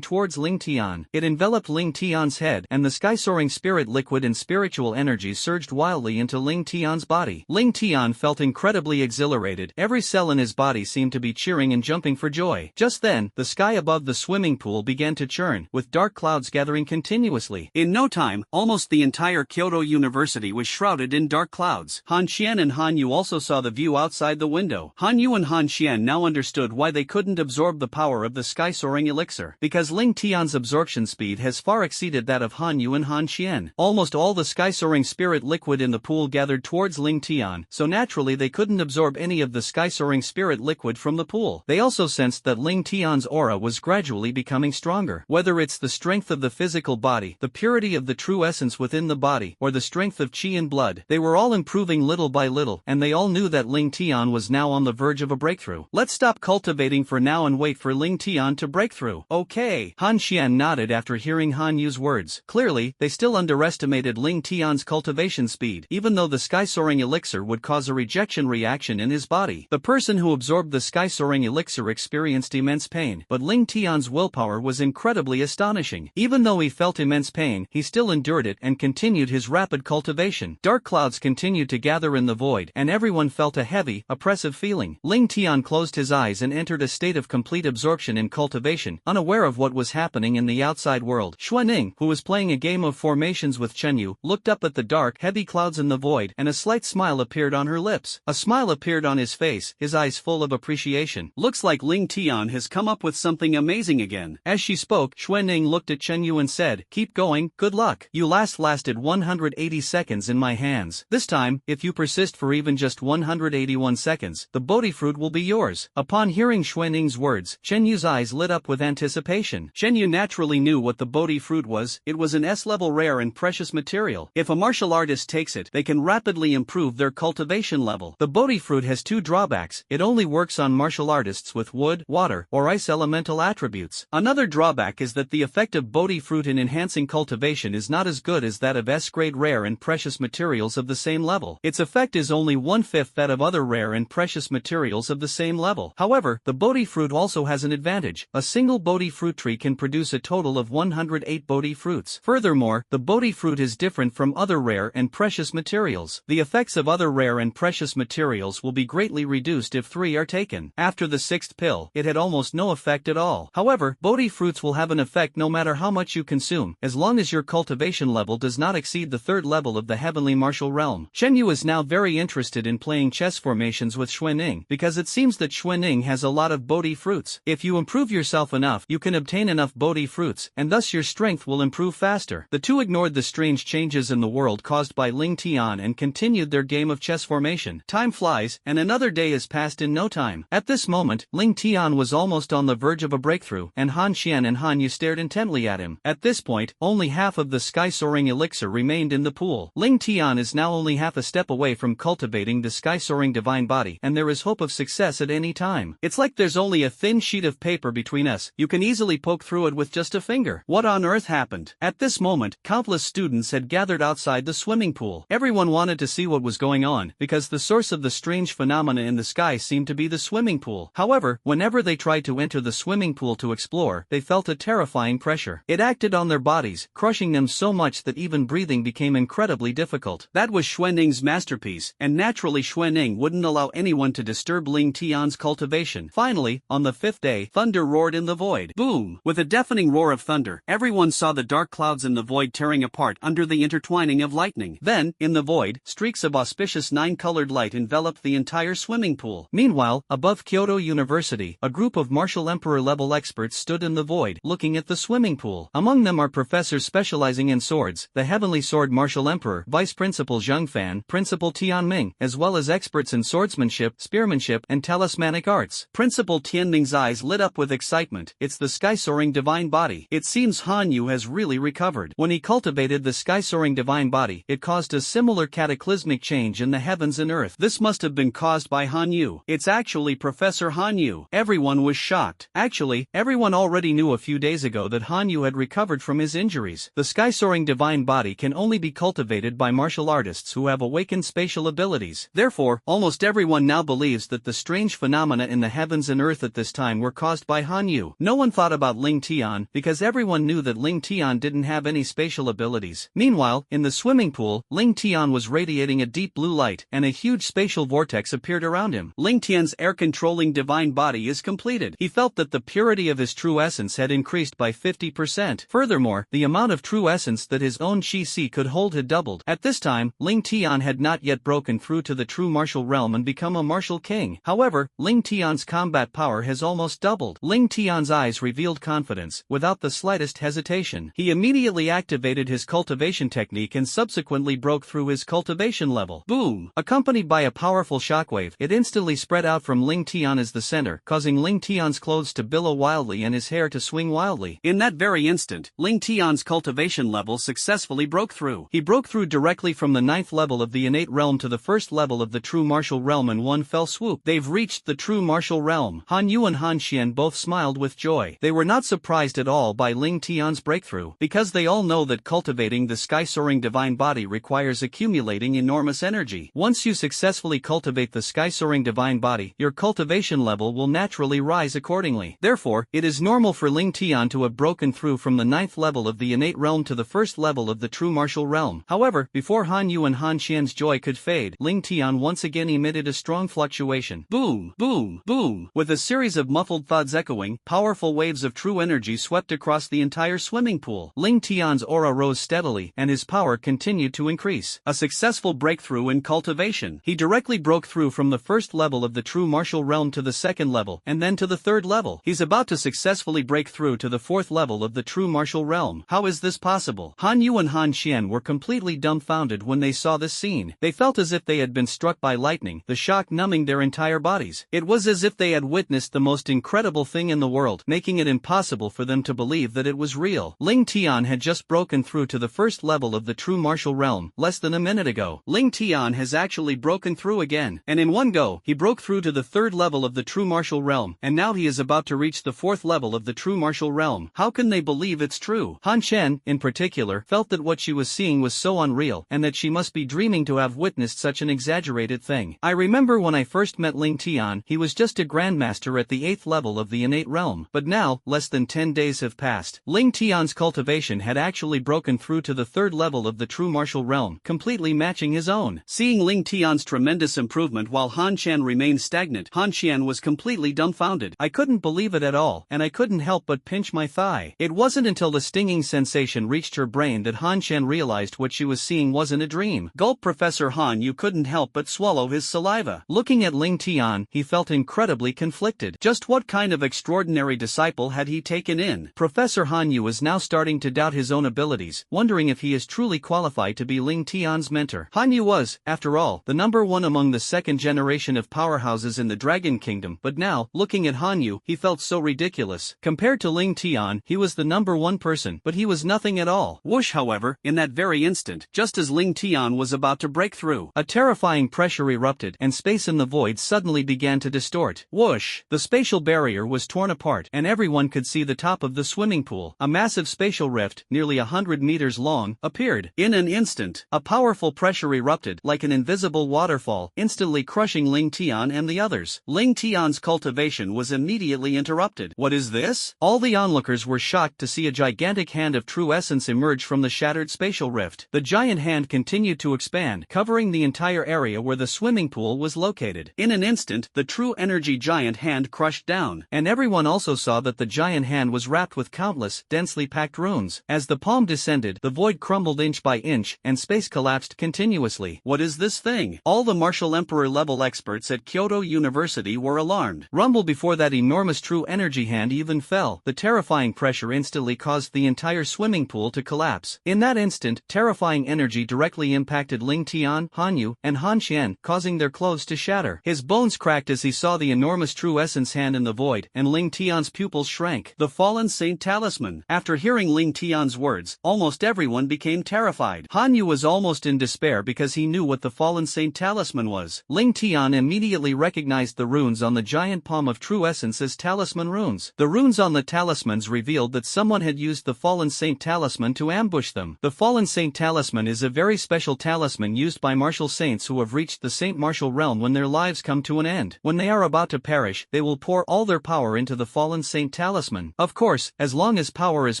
towards Ling Tian. It enveloped Ling Tian's head, and the sky-soaring spirit liquid and spiritual energy surged wildly into Ling Tian's body. Ling Tian felt incredibly exhilarated. Every cell in his body seemed to be cheering and jumping for joy. Just then, the sky above the swimming pool began to churn, with dark clouds gathering continuously.
In no time, almost the entire Kyoto University was shrouded in dark clouds. Han Xian and Han Yu also saw the view outside the window. Han Yu and Han Xian now understood why they couldn't absorb the power of the sky-soaring elixir. Because Ling Tian's absorption speed has far exceeded that of Han Yu and Han Xian. Almost all the sky-soaring spirit liquid in the pool gathered towards Ling Tian, so naturally they couldn't absorb any of the sky-soaring spirit liquid from the pool. They also sensed that Ling Tian's aura was gradually becoming stronger. Whether it's the strength of the physical body, the purity of the true essence within the body, or the strength of qi and blood, they were all improving little by little, and they all knew that Ling Tian was now on the verge of a breakthrough. Let's stop cultivating for now and wait for Ling Tian to break through. Okay. Han Xian nodded after hearing Han Yu's words. Clearly, they still underestimated Ling Tian's cultivation speed, even though the sky-soaring elixir would cause a rejection reaction in his body. The person who absorbed the sky-soaring elixir experienced immense pain, but Ling Tian's willpower was incredibly astonishing. Even though he felt immense pain, he still endured it and continued his rapid cultivation. Dark clouds continued to gather in the void, and everyone felt a heavy, oppressive feeling. Ling Tian closed his eyes and entered a state of complete absorption in cultivation, unaware of what was happening in the outside world. Xuanning, who was playing a game of formations with Chen Yu, looked up at the dark, heavy clouds in the void, and a slight smile appeared on her lips. A smile appeared on his face, his eyes full of appreciation. Looks like Ling Tian has come up with something amazing again. As she spoke, Xuanning looked at Chen Yu and said, "Keep going, good luck. You lasted 180 seconds in my hands. This time, if you persist for even just 181 seconds, the Bodhi fruit will be yours." Upon hearing Xuanning's words, Chen Yu's eyes lit up with anticipation. Chen Yu naturally knew what the Bodhi fruit was. It was an S-level rare and precious material. If a martial artist takes it, they can rapidly improve their cultivation level. The Bodhi fruit has two drawbacks. It only works on martial artists with wood, water, or ice elemental attributes. Another drawback is that the effect of Bodhi fruit in enhancing cultivation is not as good as that of S-grade rare and precious materials of the same level. Its effect is only 1/5 that of other rare and precious materials of the same level. However, the Bodhi fruit also has an advantage. A single Bodhi fruit tree can produce a total of 108 Bodhi fruits. Furthermore, the Bodhi fruit is different from other rare and precious materials. The effects of other rare and precious materials will be greatly reduced if 3 are taken. After the 6th pill, it had almost no effect at all. However, Bodhi fruits will have an effect no matter how much you consume, as long as your cultivation level does not exceed the 3rd level of the heavenly martial realm. Chen Yu is now very interested in playing chess formations with Xuanning, because it seems that Xuanning has a lot of Bodhi fruits. If you improve yourself enough, you can obtain enough Bodhi fruits, and thus your strength will improve faster. The two ignored the strange changes in the world caused by Ling Tian and continued their game of chess formation. Time flies, and another day is passed in no time. At this moment, Ling Tian was almost on the verge of a breakthrough, and Han Xian and Han Yu stared intently at him. At this point, only half of the sky-soaring elixir remained in the pool. Ling Tian is now only half a step away from cultivating the sky-soaring divine body, and there is hope of success at any time. It's like there's only a thin sheet of paper between us. You can easily poke through it with just a finger. What on earth happened? At this moment, countless students had gathered outside the swimming pool. Everyone wanted to see what was going on, because the source of the strange phenomena in the sky seemed to be the swimming pool. However, whenever they tried to enter the swimming pool to explore, they felt a terrifying pressure. It acted on their bodies, crushing them so much that even breathing became incredibly difficult. That was Xuanning's masterpiece, and naturally Xuanning wouldn't allow anyone to disturb Ling Tian's cultivation. Finally, on the 5th day, thunder roared in the void. Boom! With a deafening roar of thunder, everyone saw the dark clouds in the void tearing apart under the intertwining of lightning. Then, in the void, streaks of auspicious 9-colored light enveloped the entire swimming pool. Meanwhile, above Kyoto University, a group of martial emperor-level experts stood in the void, looking at the swimming pool. Among them are professors specializing in swords, the Heavenly Sword Martial Emperor, Vice Principal Zheng Fan, Principal Tianming, as well as experts in swordsmanship, spearmanship, and talismanic arts. Principal Tianming's eyes lit up with excitement. It's the sky-soaring divine body. It seems Han Yu has really recovered. When he cultivated the sky-soaring divine body, it caused a similar cataclysmic change in the heavens and earth. This must have been caused by Han Yu. It's actually Professor Han Yu. Everyone was shocked. Actually, everyone already knew a few days ago that Han Yu had recovered from his injuries. The sky-soaring divine body can only be cultivated by martial artists who have awakened spatial abilities. Therefore, almost everyone now believes that the strange
strange phenomena in the heavens and earth at this time were caused by Han Yu. No one thought about Ling Tian because everyone knew that Ling Tian didn't have any spatial abilities. Meanwhile, in the swimming pool, Ling Tian was radiating a deep blue light, and a huge spatial vortex appeared around him. Ling Tian's air-controlling divine body is completed. He felt that the purity of his true essence had increased by 50%. Furthermore, the amount of true essence that his own Qi could hold had doubled. At this time, Ling Tian had not yet broken through to the true martial realm and become a martial king. However, Ling Tian's combat power has almost doubled. Ling Tian's eyes revealed confidence. Without the slightest hesitation, he immediately activated his cultivation technique and subsequently broke through his cultivation level. Boom! Accompanied by a powerful shockwave, it instantly spread out from Ling Tian as the center, causing Ling Tian's clothes to billow wildly and his hair to swing wildly. In that very instant, Ling Tian's cultivation level successfully broke through. He broke through directly from the 9th level of the innate realm to the 1st level of the true martial realm in one fell swoop. They've reached the true martial realm. Han Yu and Han Xian both smiled with joy. They were not surprised at all by Ling Tian's breakthrough, because they all know that cultivating the sky-soaring divine body requires accumulating enormous energy. Once you successfully cultivate the sky-soaring divine body, your cultivation level will naturally rise accordingly. Therefore, it is normal for Ling Tian to have broken through from the 9th level of the innate realm to the 1st level of the true martial realm. However, before Han Yu and Han Xian's joy could fade, Ling Tian once again emitted a strong fluctuation. Boom, boom, boom. With a series of muffled thuds echoing, powerful waves of true energy swept across the entire swimming pool. Ling Tian's aura rose steadily, and his power continued to increase. A successful breakthrough in cultivation. He directly broke through from the 1st level of the true martial realm to the 2nd level, and then to the 3rd level. He's about to successfully break through to the 4th level of the true martial realm. How is this possible? Han Yu and Han Xian were completely dumbfounded when they saw this scene. They felt as if they had been struck by lightning, the shock numbing their entire bodies. It was as if they had witnessed the most incredible thing in the world, making it impossible for them to believe that it was real. Ling Tian had just broken through to the 1st level of the true martial realm, less than a minute ago. Ling Tian has actually broken through again, and in one go, he broke through to the 3rd level of the true martial realm, and now he is about to reach the 4th level of the true martial realm. How can they believe it's true? Han Chen, in particular, felt that what she was seeing was so unreal, and that she must be dreaming to have witnessed such an exaggerated thing. I remember when I first met Ling Tian, he was just a grandmaster at the 8th level of the innate realm, but now, less than 10 days have passed. Ling Tian's cultivation had actually broken through to the 3rd level of the true martial realm, completely matching his own. Seeing Ling Tian's tremendous improvement while Han Chen remained stagnant, Han Xian was completely dumbfounded. I couldn't believe it at all, and I couldn't help but pinch my thigh. It wasn't until the stinging sensation reached her brain that Han Chen realized what she was seeing wasn't a dream. Gulp. Professor Han Yu couldn't help but swallow his saliva. Looking at Ling Tian, he felt incredibly conflicted. Just what kind of extraordinary disciple had he taken in? Professor Han Yu is now starting to doubt his own abilities, wondering if he is truly qualified to be Ling Tian's mentor. Han Yu was, after all, the number one among the 2nd generation of powerhouses in the Dragon Kingdom, but now, looking at Han Yu, he felt so ridiculous. Compared to Ling Tian, he was the number one person, but he was nothing at all. Whoosh, however, in that very instant, just as Ling Tian was about to break through, a terrifying pressure erupted, and space in the void suddenly began to distort. Whoosh! The spatial barrier was torn apart, and everyone could see the top of the swimming pool. A massive spatial rift, nearly 100 meters long, appeared. In an instant, a powerful pressure erupted, like an invisible waterfall, instantly crushing Ling Tian and the others. Ling Tian's cultivation was immediately interrupted. What is this? All the onlookers were shocked to see a gigantic hand of true essence emerge from the shattered spatial rift. The giant hand continued to expand, covering the entire area where the swimming pool was located. In an instant, the true energy giant hand crushed down, and everyone also saw that the giant hand was wrapped with countless, densely packed runes. As the palm descended, the void crumbled inch by inch, and space collapsed continuously. What is this thing? All the martial emperor level experts at Kyoto University were alarmed. Rumble before that enormous true energy hand even fell. The terrifying pressure instantly caused the entire swimming pool to collapse. In that instant, terrifying energy directly impacted Ling Tian, Han Yu, and Han Xian, causing their clothes to shatter. His bones cracked as he saw the enormous true essence hand in the void, and Ling Tian's pupils shrank. The fallen saint talisman. After hearing Ling Tian's words, almost everyone became terrified. Han Yu was almost in despair because he knew what the fallen saint talisman was. Ling Tian immediately recognized the runes on the giant palm of true essence as talisman runes. The runes on the talismans revealed that someone had used the fallen saint talisman to ambush them. The fallen saint talisman is a very special talisman used by martial saints who have reached the saint martial realm when their lives come to an end. end. When they are about to perish, they will pour all their power into the fallen saint talisman. Of course, as long as power is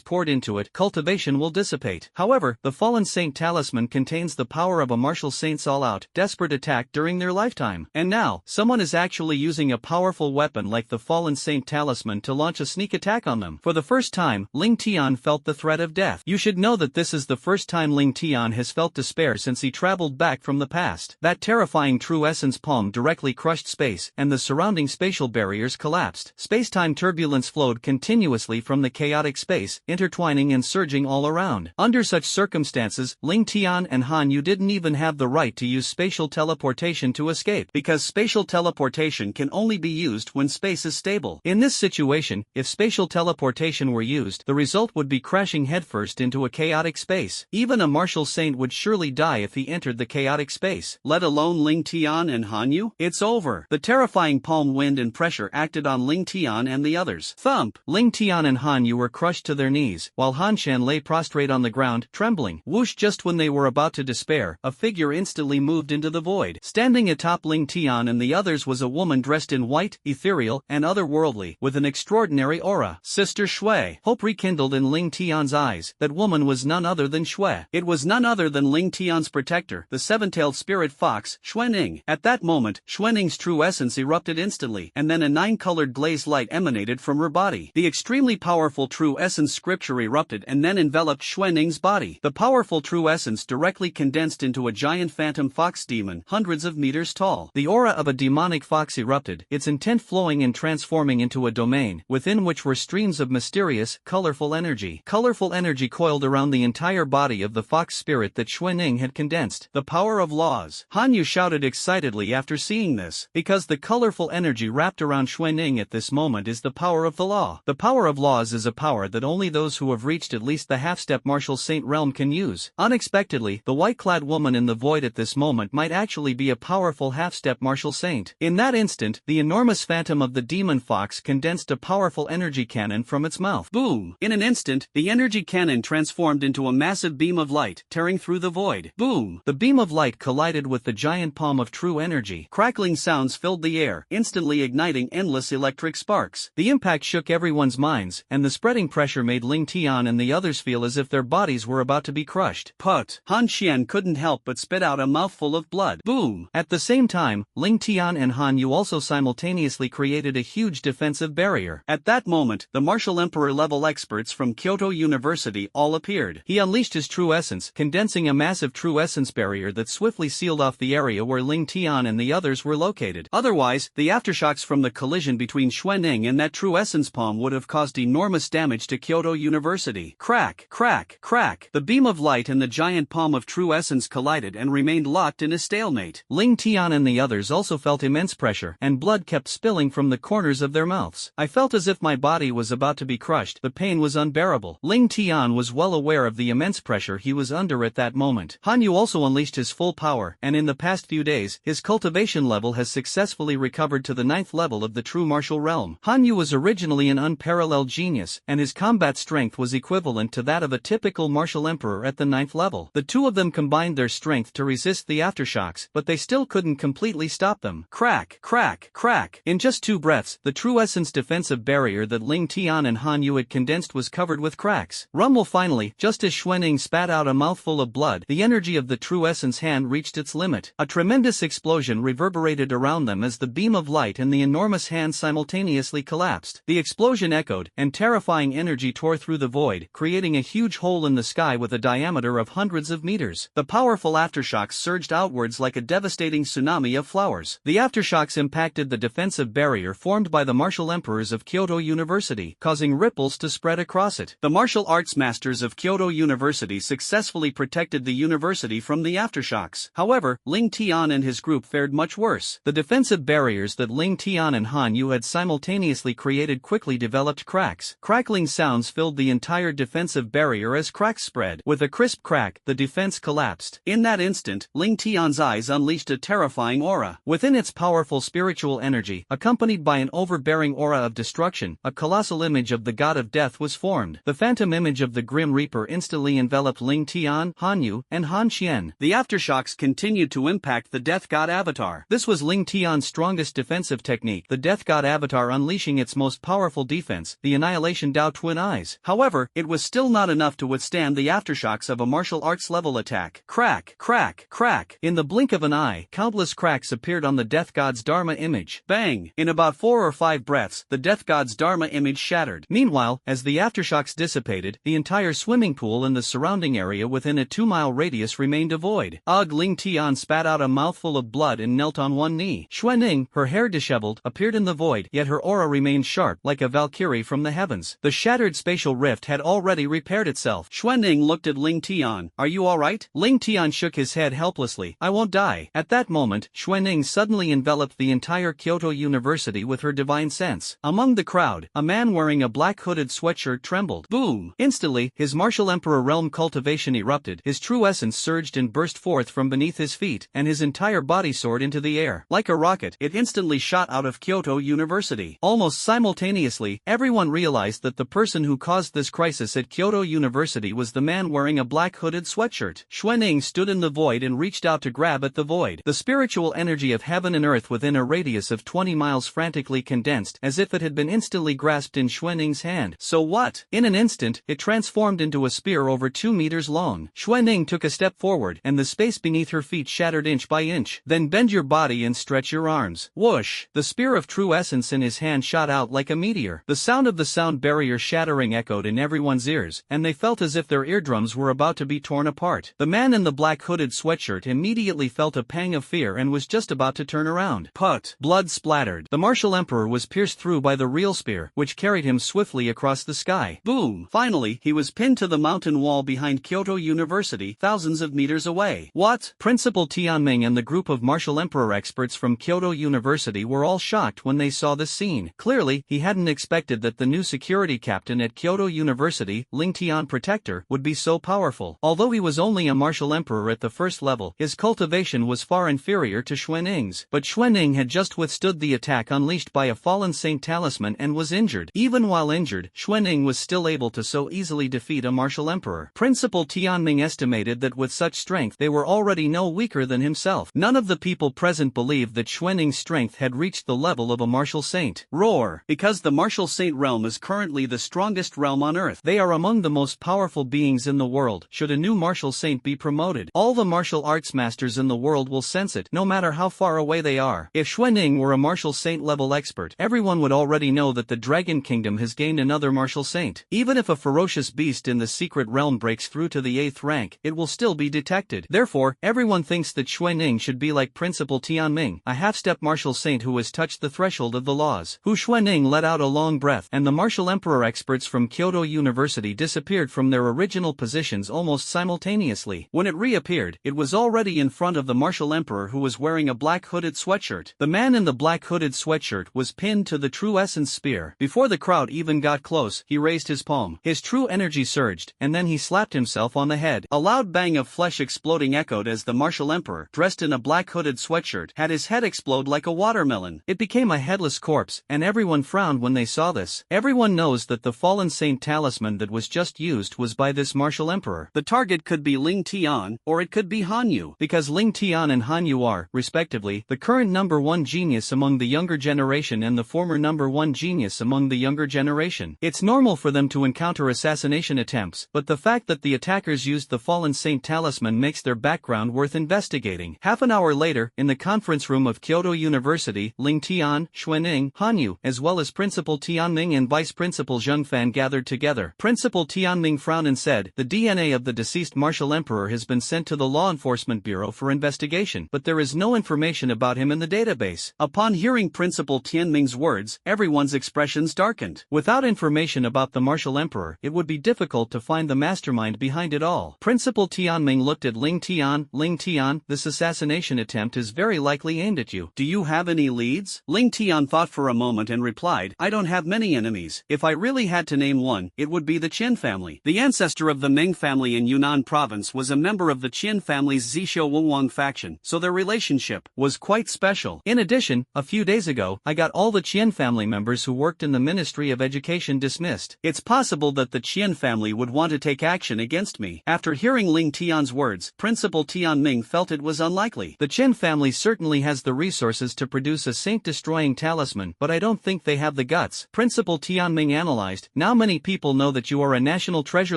poured into it, cultivation will dissipate. However, the fallen saint talisman contains the power of a martial saint's all-out, desperate attack during their lifetime. And now, someone is actually using a powerful weapon like the fallen saint talisman to launch a sneak attack on them. For the first time, Ling Tian felt the threat of death. You should know that this is the first time Ling Tian has felt despair since he traveled back from the past. That terrifying true essence palm directly crushed space, and the surrounding spatial barriers collapsed. Space-time turbulence flowed continuously from the chaotic space, intertwining and surging all around. Under such circumstances, Ling Tian and Han Yu didn't even have the right to use spatial teleportation to escape, because spatial teleportation can only be used when space is stable. In this situation, if spatial teleportation were used, the result would be crashing headfirst into a chaotic space. Even a martial saint would surely die if he entered the chaotic space, let alone Ling Tian and Han Yu. It's over. The terrifying palm wind and pressure acted on Ling Tian and the others. Thump! Ling Tian and Han Yu were crushed to their knees, while Han Shan lay prostrate on the ground, trembling. Whoosh! Just when they were about to despair, a figure instantly moved into the void. Standing atop Ling Tian and the others was a woman dressed in white, ethereal, and otherworldly, with an extraordinary aura. Sister Shui. Hope rekindled in Ling Tian's eyes. That woman was none other than Shui. It was none other than Ling Tian's protector, the seven-tailed spirit fox, Xuanning. At that moment, Xuanning's true essence erupted instantly, and then a nine-colored glazed light emanated from her body. The extremely powerful true essence scripture erupted and then enveloped Xuanning's body. The powerful true essence directly condensed into a giant phantom fox demon, hundreds of meters tall. The aura of a demonic fox erupted, its intent flowing and transforming into a domain, within which were streams of mysterious, colorful energy. Colorful energy coiled around the entire body of the fox spirit that Xuanning had condensed. The power of laws. Han Yu shouted excitedly after seeing this, because the colorful energy wrapped around Xuanning at this moment is the power of the law. The power of laws is a power that only those who have reached at least the half-step martial saint realm can use. Unexpectedly, the white-clad woman in the void at this moment might actually be a powerful half-step martial saint. In that instant, the enormous phantom of the demon fox condensed a powerful energy cannon from its mouth. Boom! In an instant, the energy cannon transformed into a massive beam of light, tearing through the void. Boom! The beam of light collided with the giant palm of true energy. Crackling sounds filled the air, instantly igniting endless electric sparks. The impact shook everyone's minds, and the spreading pressure made Ling Tian and the others feel as if their bodies were about to be crushed. Put! Han Xian couldn't help but spit out a mouthful of blood. Boom! At the same time, Ling Tian and Han Yu also simultaneously created a huge defensive barrier. At that moment, the martial emperor-level experts from Kyoto University all appeared. He unleashed his true essence, condensing a massive true essence barrier that swiftly sealed off the area where Ling Tian and the others were located. Otherwise, the aftershocks from the collision between Xuanning and that true essence palm would have caused enormous damage to Kyoto University. Crack, crack, crack. The beam of light and the giant palm of true essence collided and remained locked in a stalemate. Ling Tian and the others also felt immense pressure, and blood kept spilling from the corners of their mouths. I felt as if my body was about to be crushed. The pain was unbearable. Ling Tian was well aware of the immense pressure he was under at that moment. Han Yu also unleashed his full power, and in the past few days, his cultivation level has successfully recovered to the 9th level of the true martial realm. Han Yu was originally an unparalleled genius, and his combat strength was equivalent to that of a typical martial emperor at the 9th level. The two of them combined their strength to resist the aftershocks, but they still couldn't completely stop them. Crack, crack, crack. In just 2 breaths, the true essence defensive barrier that Ling Tian and Han Yu had condensed was covered with cracks. Rumble finally, just as Xuanning spat out a mouthful of blood, the energy of the true essence hand reached its limit. A tremendous explosion reverberated around them as the beam of light and the enormous hand simultaneously collapsed. The explosion echoed, and terrifying energy tore through the void, creating a huge hole in the sky with a diameter of hundreds of meters. The powerful aftershocks surged outwards like a devastating tsunami of flowers. The aftershocks impacted the defensive barrier formed by the martial emperors of Kyoto University, causing ripples to spread across it. The martial arts masters of Kyoto University successfully protected the university from the aftershocks. However, Ling Tian and his group fared much worse. The defensive barriers that Ling Tian and Han Yu had simultaneously created quickly developed cracks. Crackling sounds filled the entire defensive barrier as cracks spread. With a crisp crack, the defense collapsed. In that instant, Ling Tian's eyes unleashed a terrifying aura. Within its powerful spiritual energy, accompanied by an overbearing aura of destruction, a colossal image of the god of death was formed. The phantom image of the Grim Reaper instantly enveloped Ling Tian, Han Yu, and Han Xian. The aftershocks continued to impact the death god avatar. This was Ling Tian Tian's strongest defensive technique, the Death God Avatar unleashing its most powerful defense, the Annihilation Dao Twin Eyes. However, it was still not enough to withstand the aftershocks of a martial arts level attack. Crack, crack, crack. In the blink of an eye, countless cracks appeared on the Death God's Dharma image. Bang! In about 4 or 5 breaths, the Death God's Dharma image shattered. Meanwhile, as the aftershocks dissipated, the entire swimming pool and the surrounding area within a 2-mile radius remained devoid. Ugh! Ling Tian spat out a mouthful of blood and knelt on one knee. Xuanning, her hair disheveled, appeared in the void, yet her aura remained sharp, like a Valkyrie from the heavens. The shattered spatial rift had already repaired itself. Xuanning looked at Ling Tian. Are you alright? Ling Tian shook his head helplessly. I won't die. At that moment, Xuanning suddenly enveloped the entire Kyoto University with her divine sense. Among the crowd, a man wearing a black hooded sweatshirt trembled. Boom! Instantly, his martial emperor realm cultivation erupted, his true essence surged and burst forth from beneath his feet, and his entire body soared into the air. Like a rocket, it instantly shot out of Kyoto University. Almost simultaneously, everyone realized that the person who caused this crisis at Kyoto University was the man wearing a black hooded sweatshirt. Xuanning stood in the void and reached out to grab at the void. The spiritual energy of heaven and earth within a radius of 20 miles frantically condensed, as if it had been instantly grasped in Xuanning's hand. So what? In an instant, it transformed into a spear over 2 meters long. Xuanning took a step forward, and the space beneath her feet shattered inch by inch. Then bend your body and stretch your arms. Whoosh! The spear of true essence in his hand shot out like a meteor. The sound of the sound barrier shattering echoed in everyone's ears, and they felt as if their eardrums were about to be torn apart. The man in the black hooded sweatshirt immediately felt a pang of fear and was just about to turn around. Put! Blood splattered. The martial emperor was pierced through by the real spear, which carried him swiftly across the sky. Boom! Finally, he was pinned to the mountain wall behind Kyoto University, thousands of meters away. What? Principal Tianming and the group of martial emperor experts from Kyoto University were all shocked when they saw this scene. Clearly, he hadn't expected that the new security captain at Kyoto University, Ling Tian Protector, would be so powerful. Although he was only a martial emperor at the first level, his cultivation was far inferior to Xuanning's. But Xuanning had just withstood the attack unleashed by a fallen saint talisman and was injured. Even while injured, Xuanning was still able to so easily defeat a martial emperor. Principal Tianming estimated that with such strength they were already no weaker than himself. None of the people present believed that Xuanning's strength had reached the level of a martial saint. Roar! Because the martial saint realm is currently the strongest realm on earth. They are among the most powerful beings in the world. Should a new martial saint be promoted, all the martial arts masters in the world will sense it, no matter how far away they are. If Xuanning were a martial saint level expert, everyone would already know that the Dragon Kingdom has gained another martial saint. Even if a ferocious beast in the secret realm breaks through to the 8th rank, it will still be detected. Therefore, everyone thinks that Xuanning should be like Principal Tianming, a half-step martial saint who has touched the threshold of the laws. Xuanning let out a long breath, and the martial emperor experts from Kyoto University disappeared from their original positions almost simultaneously. When it reappeared, it was already in front of the martial emperor who was wearing a black hooded sweatshirt. The man in the black hooded sweatshirt was pinned to the true essence spear. Before the crowd even got close, he raised his palm. His true energy surged, and then he slapped himself on the head. A loud bang of flesh exploding echoed as the martial emperor, dressed in a black hooded sweatshirt, had his head explode like a watermelon. It became a headless corpse, and everyone frowned when they saw this. Everyone knows that the fallen saint talisman that was just used was by this martial emperor. The target could be Ling Tian, or it could be Hanyu, because Ling Tian and Hanyu are, respectively, the current #1 genius among the younger generation and the former #1 genius among the younger generation. It's normal for them to encounter assassination attempts, but the fact that the attackers used the fallen saint talisman makes their background worth investigating. Half an hour later, in the conference room of Kyoto University, Ling Tian, Xuanning, Hanyu, as well as Principal Tianming and Vice Principal Zhengfan gathered together. Principal Tianming frowned and said, "The DNA of the deceased martial emperor has been sent to the Law Enforcement Bureau for investigation, but there is no information about him in the database." Upon hearing Principal Tianming's words, everyone's expressions darkened. Without information about the martial emperor, it would be difficult to find the mastermind behind it all. Principal Tianming looked at Ling Tian. "Ling Tian, this assassination attempt is very likely aimed at you. Do you have any leads?" Ling Tian thought for a moment and replied, "I don't have many enemies. If I really had to name one, it would be the Qin family. The ancestor of the Ming family in Yunnan province was a member of the Qin family's Zhishou Wengwang faction, so their relationship was quite special. In addition, a few days ago, I got all the Qin family members who worked in the Ministry of Education dismissed. It's possible that the Qin family would want to take action against me." After hearing Ling Tian's words, Principal Tianming felt it was unlikely. The Qin family certainly has the the resources to produce a saint-destroying talisman, but I don't think they have the guts. Principal Tianming analyzed, now many people know that you are a national treasure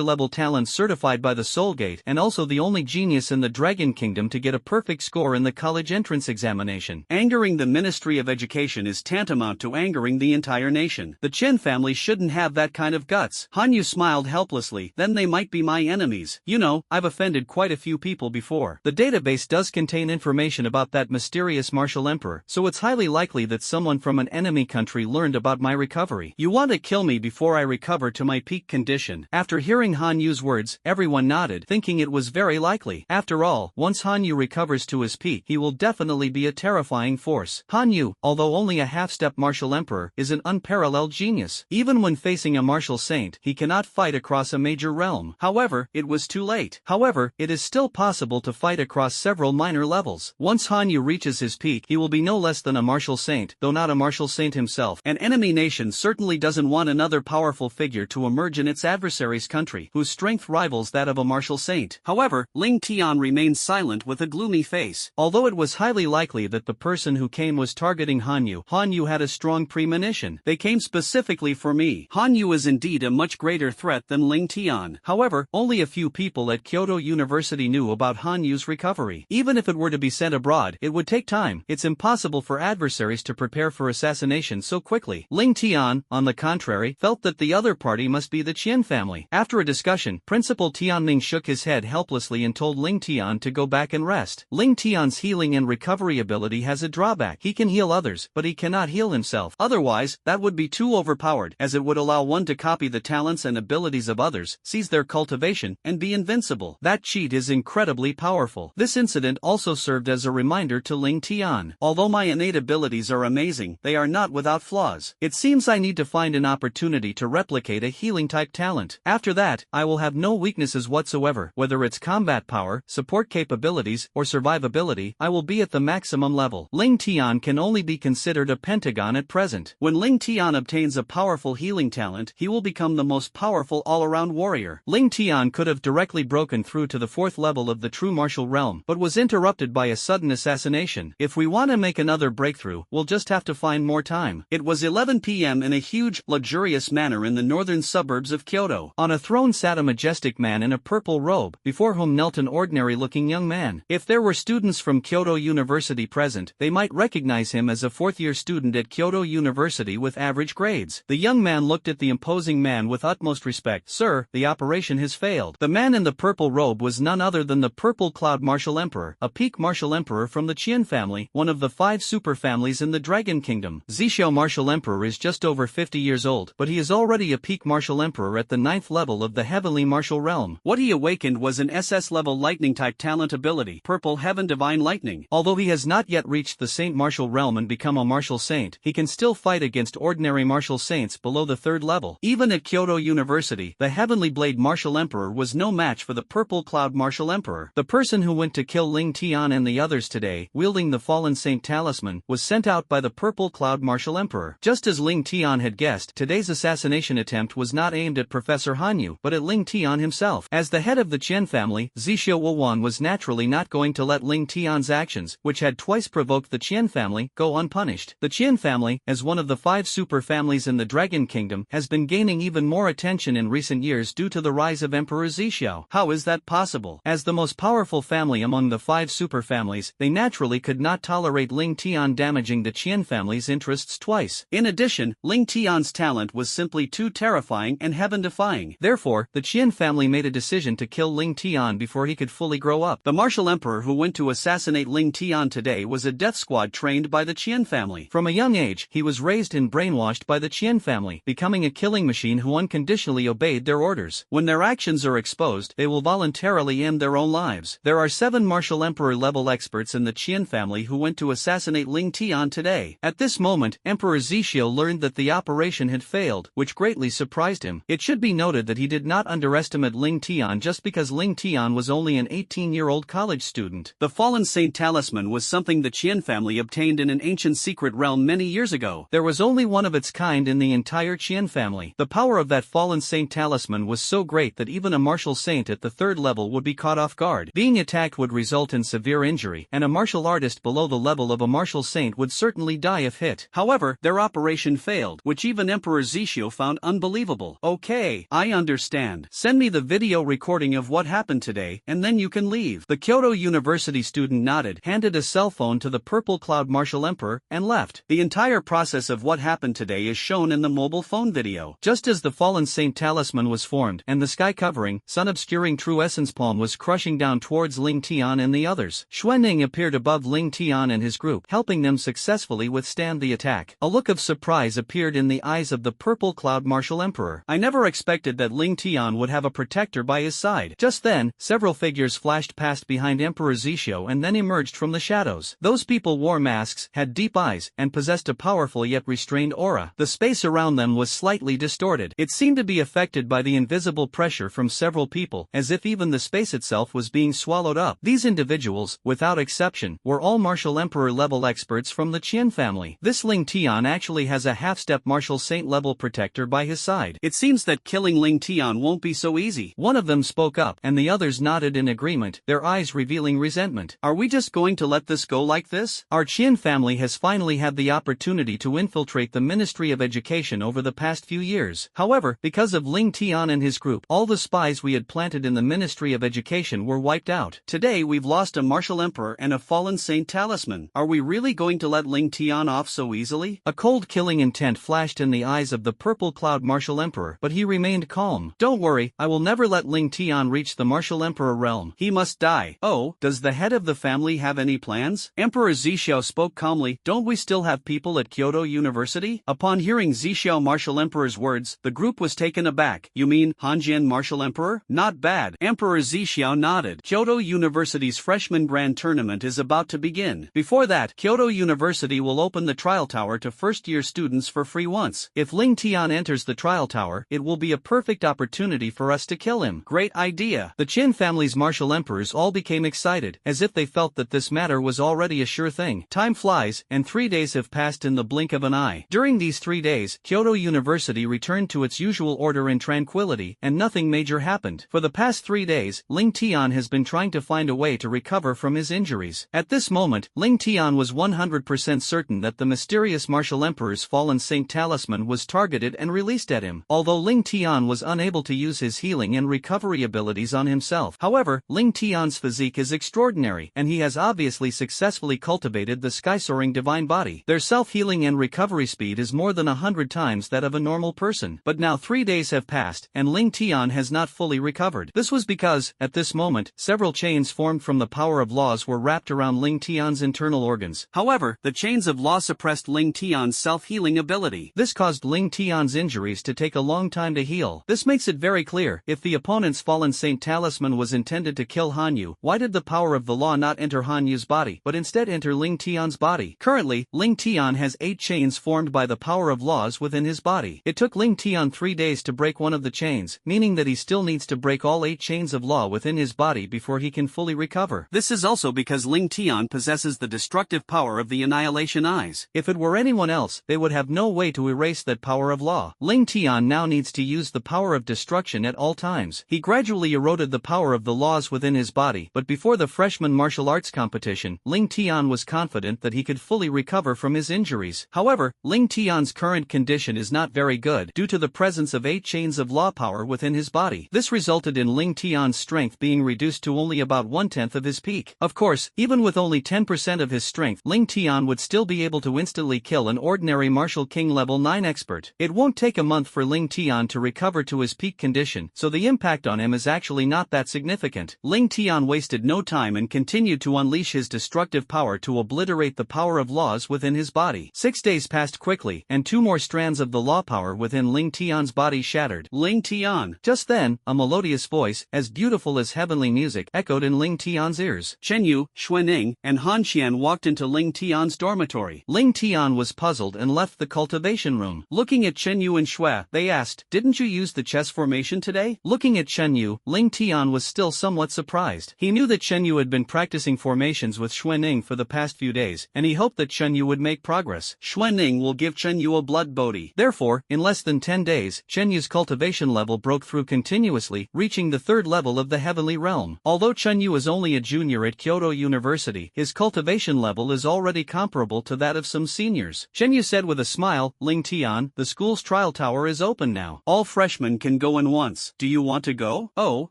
level talent certified by the Soul Gate and also the only genius in the Dragon Kingdom to get a perfect score in the college entrance examination. Angering the Ministry of Education is tantamount to angering the entire nation. The Chen family shouldn't have that kind of guts. Han Yu smiled helplessly, then they might be my enemies. You know, I've offended quite a few people before. The database does contain information about that mysterious martial emperor, so it's highly likely that someone from an enemy country learned about my recovery. You want to kill me before I recover to my peak condition? After hearing Han Yu's words, everyone nodded, thinking it was very likely. After all, once Han Yu recovers to his peak, he will definitely be a terrifying force. Han Yu, although only a half-step martial emperor, is an unparalleled genius. Even when facing a martial saint, he cannot fight across a major realm. However, it was too late. However, it is still possible to fight across several minor levels. Once Han Yu reaches his peak, he will be no less than a martial saint, though not a martial saint himself. An enemy nation certainly doesn't want another powerful figure to emerge in its adversary's country, whose strength rivals that of a martial saint. However, Ling Tian remained silent with a gloomy face. Although it was highly likely that the person who came was targeting Han Yu had a strong premonition. They came specifically for me. Han Yu is indeed a much greater threat than Ling Tian. However, only a few people at Kyoto University knew about Han Yu's recovery. Even if it were to be sent abroad, it would take time. It's impossible for adversaries to prepare for assassination so quickly. Ling Tian, on the contrary, felt that the other party must be the Qian family. After a discussion, Principal Tianming shook his head helplessly and told Ling Tian to go back and rest. Ling Tian's healing and recovery ability has a drawback. He can heal others, but he cannot heal himself. Otherwise, that would be too overpowered, as it would allow one to copy the talents and abilities of others, seize their cultivation, and be invincible. That cheat is incredibly powerful. This incident also served as a reminder to Ling Tian. Although my innate abilities are amazing, they are not without flaws. It seems I need to find an opportunity to replicate a healing-type talent. After that, I will have no weaknesses whatsoever. Whether it's combat power, support capabilities, or survivability, I will be at the maximum level. Ling Tian can only be considered a pentagon at present. When Ling Tian obtains a powerful healing talent, he will become the most powerful all-around warrior. Ling Tian could have directly broken through to the 4th level of the true martial realm, but was interrupted by a sudden assassination. If we want to make another breakthrough, we'll just have to find more time. It was 11 p.m. in a huge, luxurious manor in the northern suburbs of Kyoto. On a throne sat a majestic man in a purple robe, before whom knelt an ordinary-looking young man. If there were students from Kyoto University present, they might recognize him as a 4th-year student at Kyoto University with average grades. The young man looked at the imposing man with utmost respect. "Sir, the operation has failed." The man in the purple robe was none other than the Purple Cloud Martial Emperor, a peak martial emperor from the Qian family, one of the 5 super families in the Dragon Kingdom. Zishou Martial Emperor is just over 50 years old, but he is already a peak martial emperor at the 9th level of the Heavenly Martial Realm. What he awakened was an SS level lightning-type talent ability, Purple Heaven Divine Lightning. Although he has not yet reached the Saint Martial Realm and become a martial saint, he can still fight against ordinary martial saints below the 3rd level. Even at Kyoto University, the Heavenly Blade Martial Emperor was no match for the Purple Cloud Martial Emperor. The person who went to kill Ling Tian and the others today, wielding the Fallen Saint Talisman, was sent out by the Purple Cloud Martial Emperor. Just as Ling Tian had guessed, today's assassination attempt was not aimed at Professor Han Yu, but at Ling Tian himself. As the head of the Qian family, Zishou Wuwan was naturally not going to let Ling Tian's actions, which had twice provoked the Qian family, go unpunished. The Qian family, as one of the 5 super families in the Dragon Kingdom, has been gaining even more attention in recent years due to the rise of Emperor Zishou. How is that possible? As the most powerful family among the 5 super families, they naturally could not tolerate Ling Tian damaging the Qian family's interests twice. In addition, Ling Tian's talent was simply too terrifying and heaven-defying. Therefore, the Qian family made a decision to kill Ling Tian before he could fully grow up. The martial emperor who went to assassinate Ling Tian today was a death squad trained by the Qian family. From a young age, he was raised and brainwashed by the Qian family, becoming a killing machine who unconditionally obeyed their orders. When their actions are exposed, they will voluntarily end their own lives. There are 7 martial emperor level experts in the Qian family who went to assassinate Ling Tian today. At this moment, Emperor Zishou learned that the operation had failed, which greatly surprised him. It should be noted that he did not underestimate Ling Tian just because Ling Tian was only an 18-year-old college student. The Fallen Saint Talisman was something the Qian family obtained in an ancient secret realm many years ago. There was only one of its kind in the entire Qian family. The power of that Fallen Saint Talisman was so great that even a martial saint at the 3rd level would be caught off guard. Being attacked would result in severe injury, and a martial artist below below the level of a martial saint would certainly die if hit. However, their operation failed, which even Emperor Zishio found unbelievable. Okay, I understand. Send me the video recording of what happened today, and then you can leave. The Kyoto University student nodded, handed a cell phone to the Purple Cloud Martial Emperor, and left. The entire process of what happened today is shown in the mobile phone video. Just as the fallen saint talisman was formed, and the sky covering, sun obscuring true essence palm was crushing down towards Ling Tian and the others, Xuanning appeared above Ling Tian and his group, helping them successfully withstand the attack. A look of surprise appeared in the eyes of the Purple Cloud Martial Emperor. I never expected that Ling Tian would have a protector by his side. Just then, several figures flashed past behind Emperor Zishio and then emerged from the shadows. Those people wore masks, had deep eyes, and possessed a powerful yet restrained aura. The space around them was slightly distorted. It seemed to be affected by the invisible pressure from several people, as if even the space itself was being swallowed up. These individuals, without exception, were all martial emperor level experts from the Qian family. This Ling Tian actually has a half-step martial saint level protector by his side. It seems that killing Ling Tian won't be so easy. One of them spoke up, and the others nodded in agreement, their eyes revealing resentment. Are we just going to let this go like this? Our Qian family has finally had the opportunity to infiltrate the Ministry of Education over the past few years. However, because of Ling Tian and his group, all the spies we had planted in the Ministry of Education were wiped out. Today we've lost a martial emperor and a fallen saint talisman. Are we really going to let Ling Tian off so easily? A cold killing intent flashed in the eyes of the Purple Cloud Martial Emperor, but he remained calm. Don't worry, I will never let Ling Tian reach the Martial Emperor realm. He must die. Oh, does the head of the family have any plans? Emperor Zishou spoke calmly. Don't we still have people at Kyoto University? Upon hearing Zishou Martial Emperor's words, the group was taken aback. You mean Hanjian Martial Emperor? Not bad. Emperor Zishou nodded. Kyoto University's freshman grand tournament is about to begin. Before that, Kyoto University will open the trial tower to first-year students for free once. If Ling Tian enters the trial tower, it will be a perfect opportunity for us to kill him. Great idea. The Qin family's martial emperors all became excited, as if they felt that this matter was already a sure thing. Time flies, and 3 days have passed in the blink of an eye. During these 3 days, Kyoto University returned to its usual order and tranquility, and nothing major happened. For the past 3 days, Ling Tian has been trying to find a way to recover from his injuries. At this moment, Ling Tian was 100% certain that the mysterious martial emperor's fallen saint talisman was targeted and released at him, although Ling Tian was unable to use his healing and recovery abilities on himself. However, Ling Tian's physique is extraordinary, and he has obviously successfully cultivated the sky-soaring divine body. Their self-healing and recovery speed is more than 100 times that of a normal person. But now 3 days have passed, and Ling Tian has not fully recovered. This was because, at this moment, several chains formed from the power of laws were wrapped around Ling Tian's internal organs. However, the chains of law suppressed Ling Tian's self-healing ability. This caused Ling Tian's injuries to take a long time to heal. This makes it very clear, if the opponent's fallen saint talisman was intended to kill Hanyu, why did the power of the law not enter Hanyu's body, but instead enter Ling Tian's body? Currently, Ling Tian has 8 chains formed by the power of laws within his body. It took Ling Tian 3 days to break one of the chains, meaning that he still needs to break all 8 chains of law within his body before he can fully recover. This is also because Ling Tian possesses the destructive power of the Annihilation Eyes. If it were anyone else, they would have no way to erase that power of law. Ling Tian now needs to use the power of destruction at all times. He gradually eroded the power of the laws within his body, but before the freshman martial arts competition, Ling Tian was confident that he could fully recover from his injuries. However, Ling Tian's current condition is not very good due to the presence of 8 chains of law power within his body. This resulted in Ling Tian's strength being reduced to only about 1/10 of his peak. Of course, even with only 10% of his strength, Ling Tian would still be able to instantly kill an ordinary martial king level 9 expert. It won't take a month for Ling Tian to recover to his peak condition, so the impact on him is actually not that significant. Ling Tian wasted no time and continued to unleash his destructive power to obliterate the power of laws within his body. 6 days passed quickly, and 2 more strands of the law power within Ling Tian's body shattered. Ling Tian. Just then, a melodious voice, as beautiful as heavenly music, echoed in Ling Tian's ears. Chen Yu, Xuanning, and Han Qian walked into Ling Tian's dormitory. Ling Tian was puzzled and left the cultivation room. Looking at Chen Yu and Xue, they asked, "Didn't you use the chess formation today?" Looking at Chen Yu, Ling Tian was still somewhat surprised. He knew that Chen Yu had been practicing formations with Xuanning for the past few days, and he hoped that Chen Yu would make progress. Xuanning will give Chen Yu a blood body. Therefore, in less than 10 days, Chen Yu's cultivation level broke through continuously, reaching the 3rd level of the heavenly realm. Although Chen Yu is only a junior at Kyoto University, his cultivation
cultivation level is already comparable to that of some seniors. Shen Yu said with a smile, Ling Tian, the school's trial tower is open now. All freshmen can go in once. Do you want to go? Oh,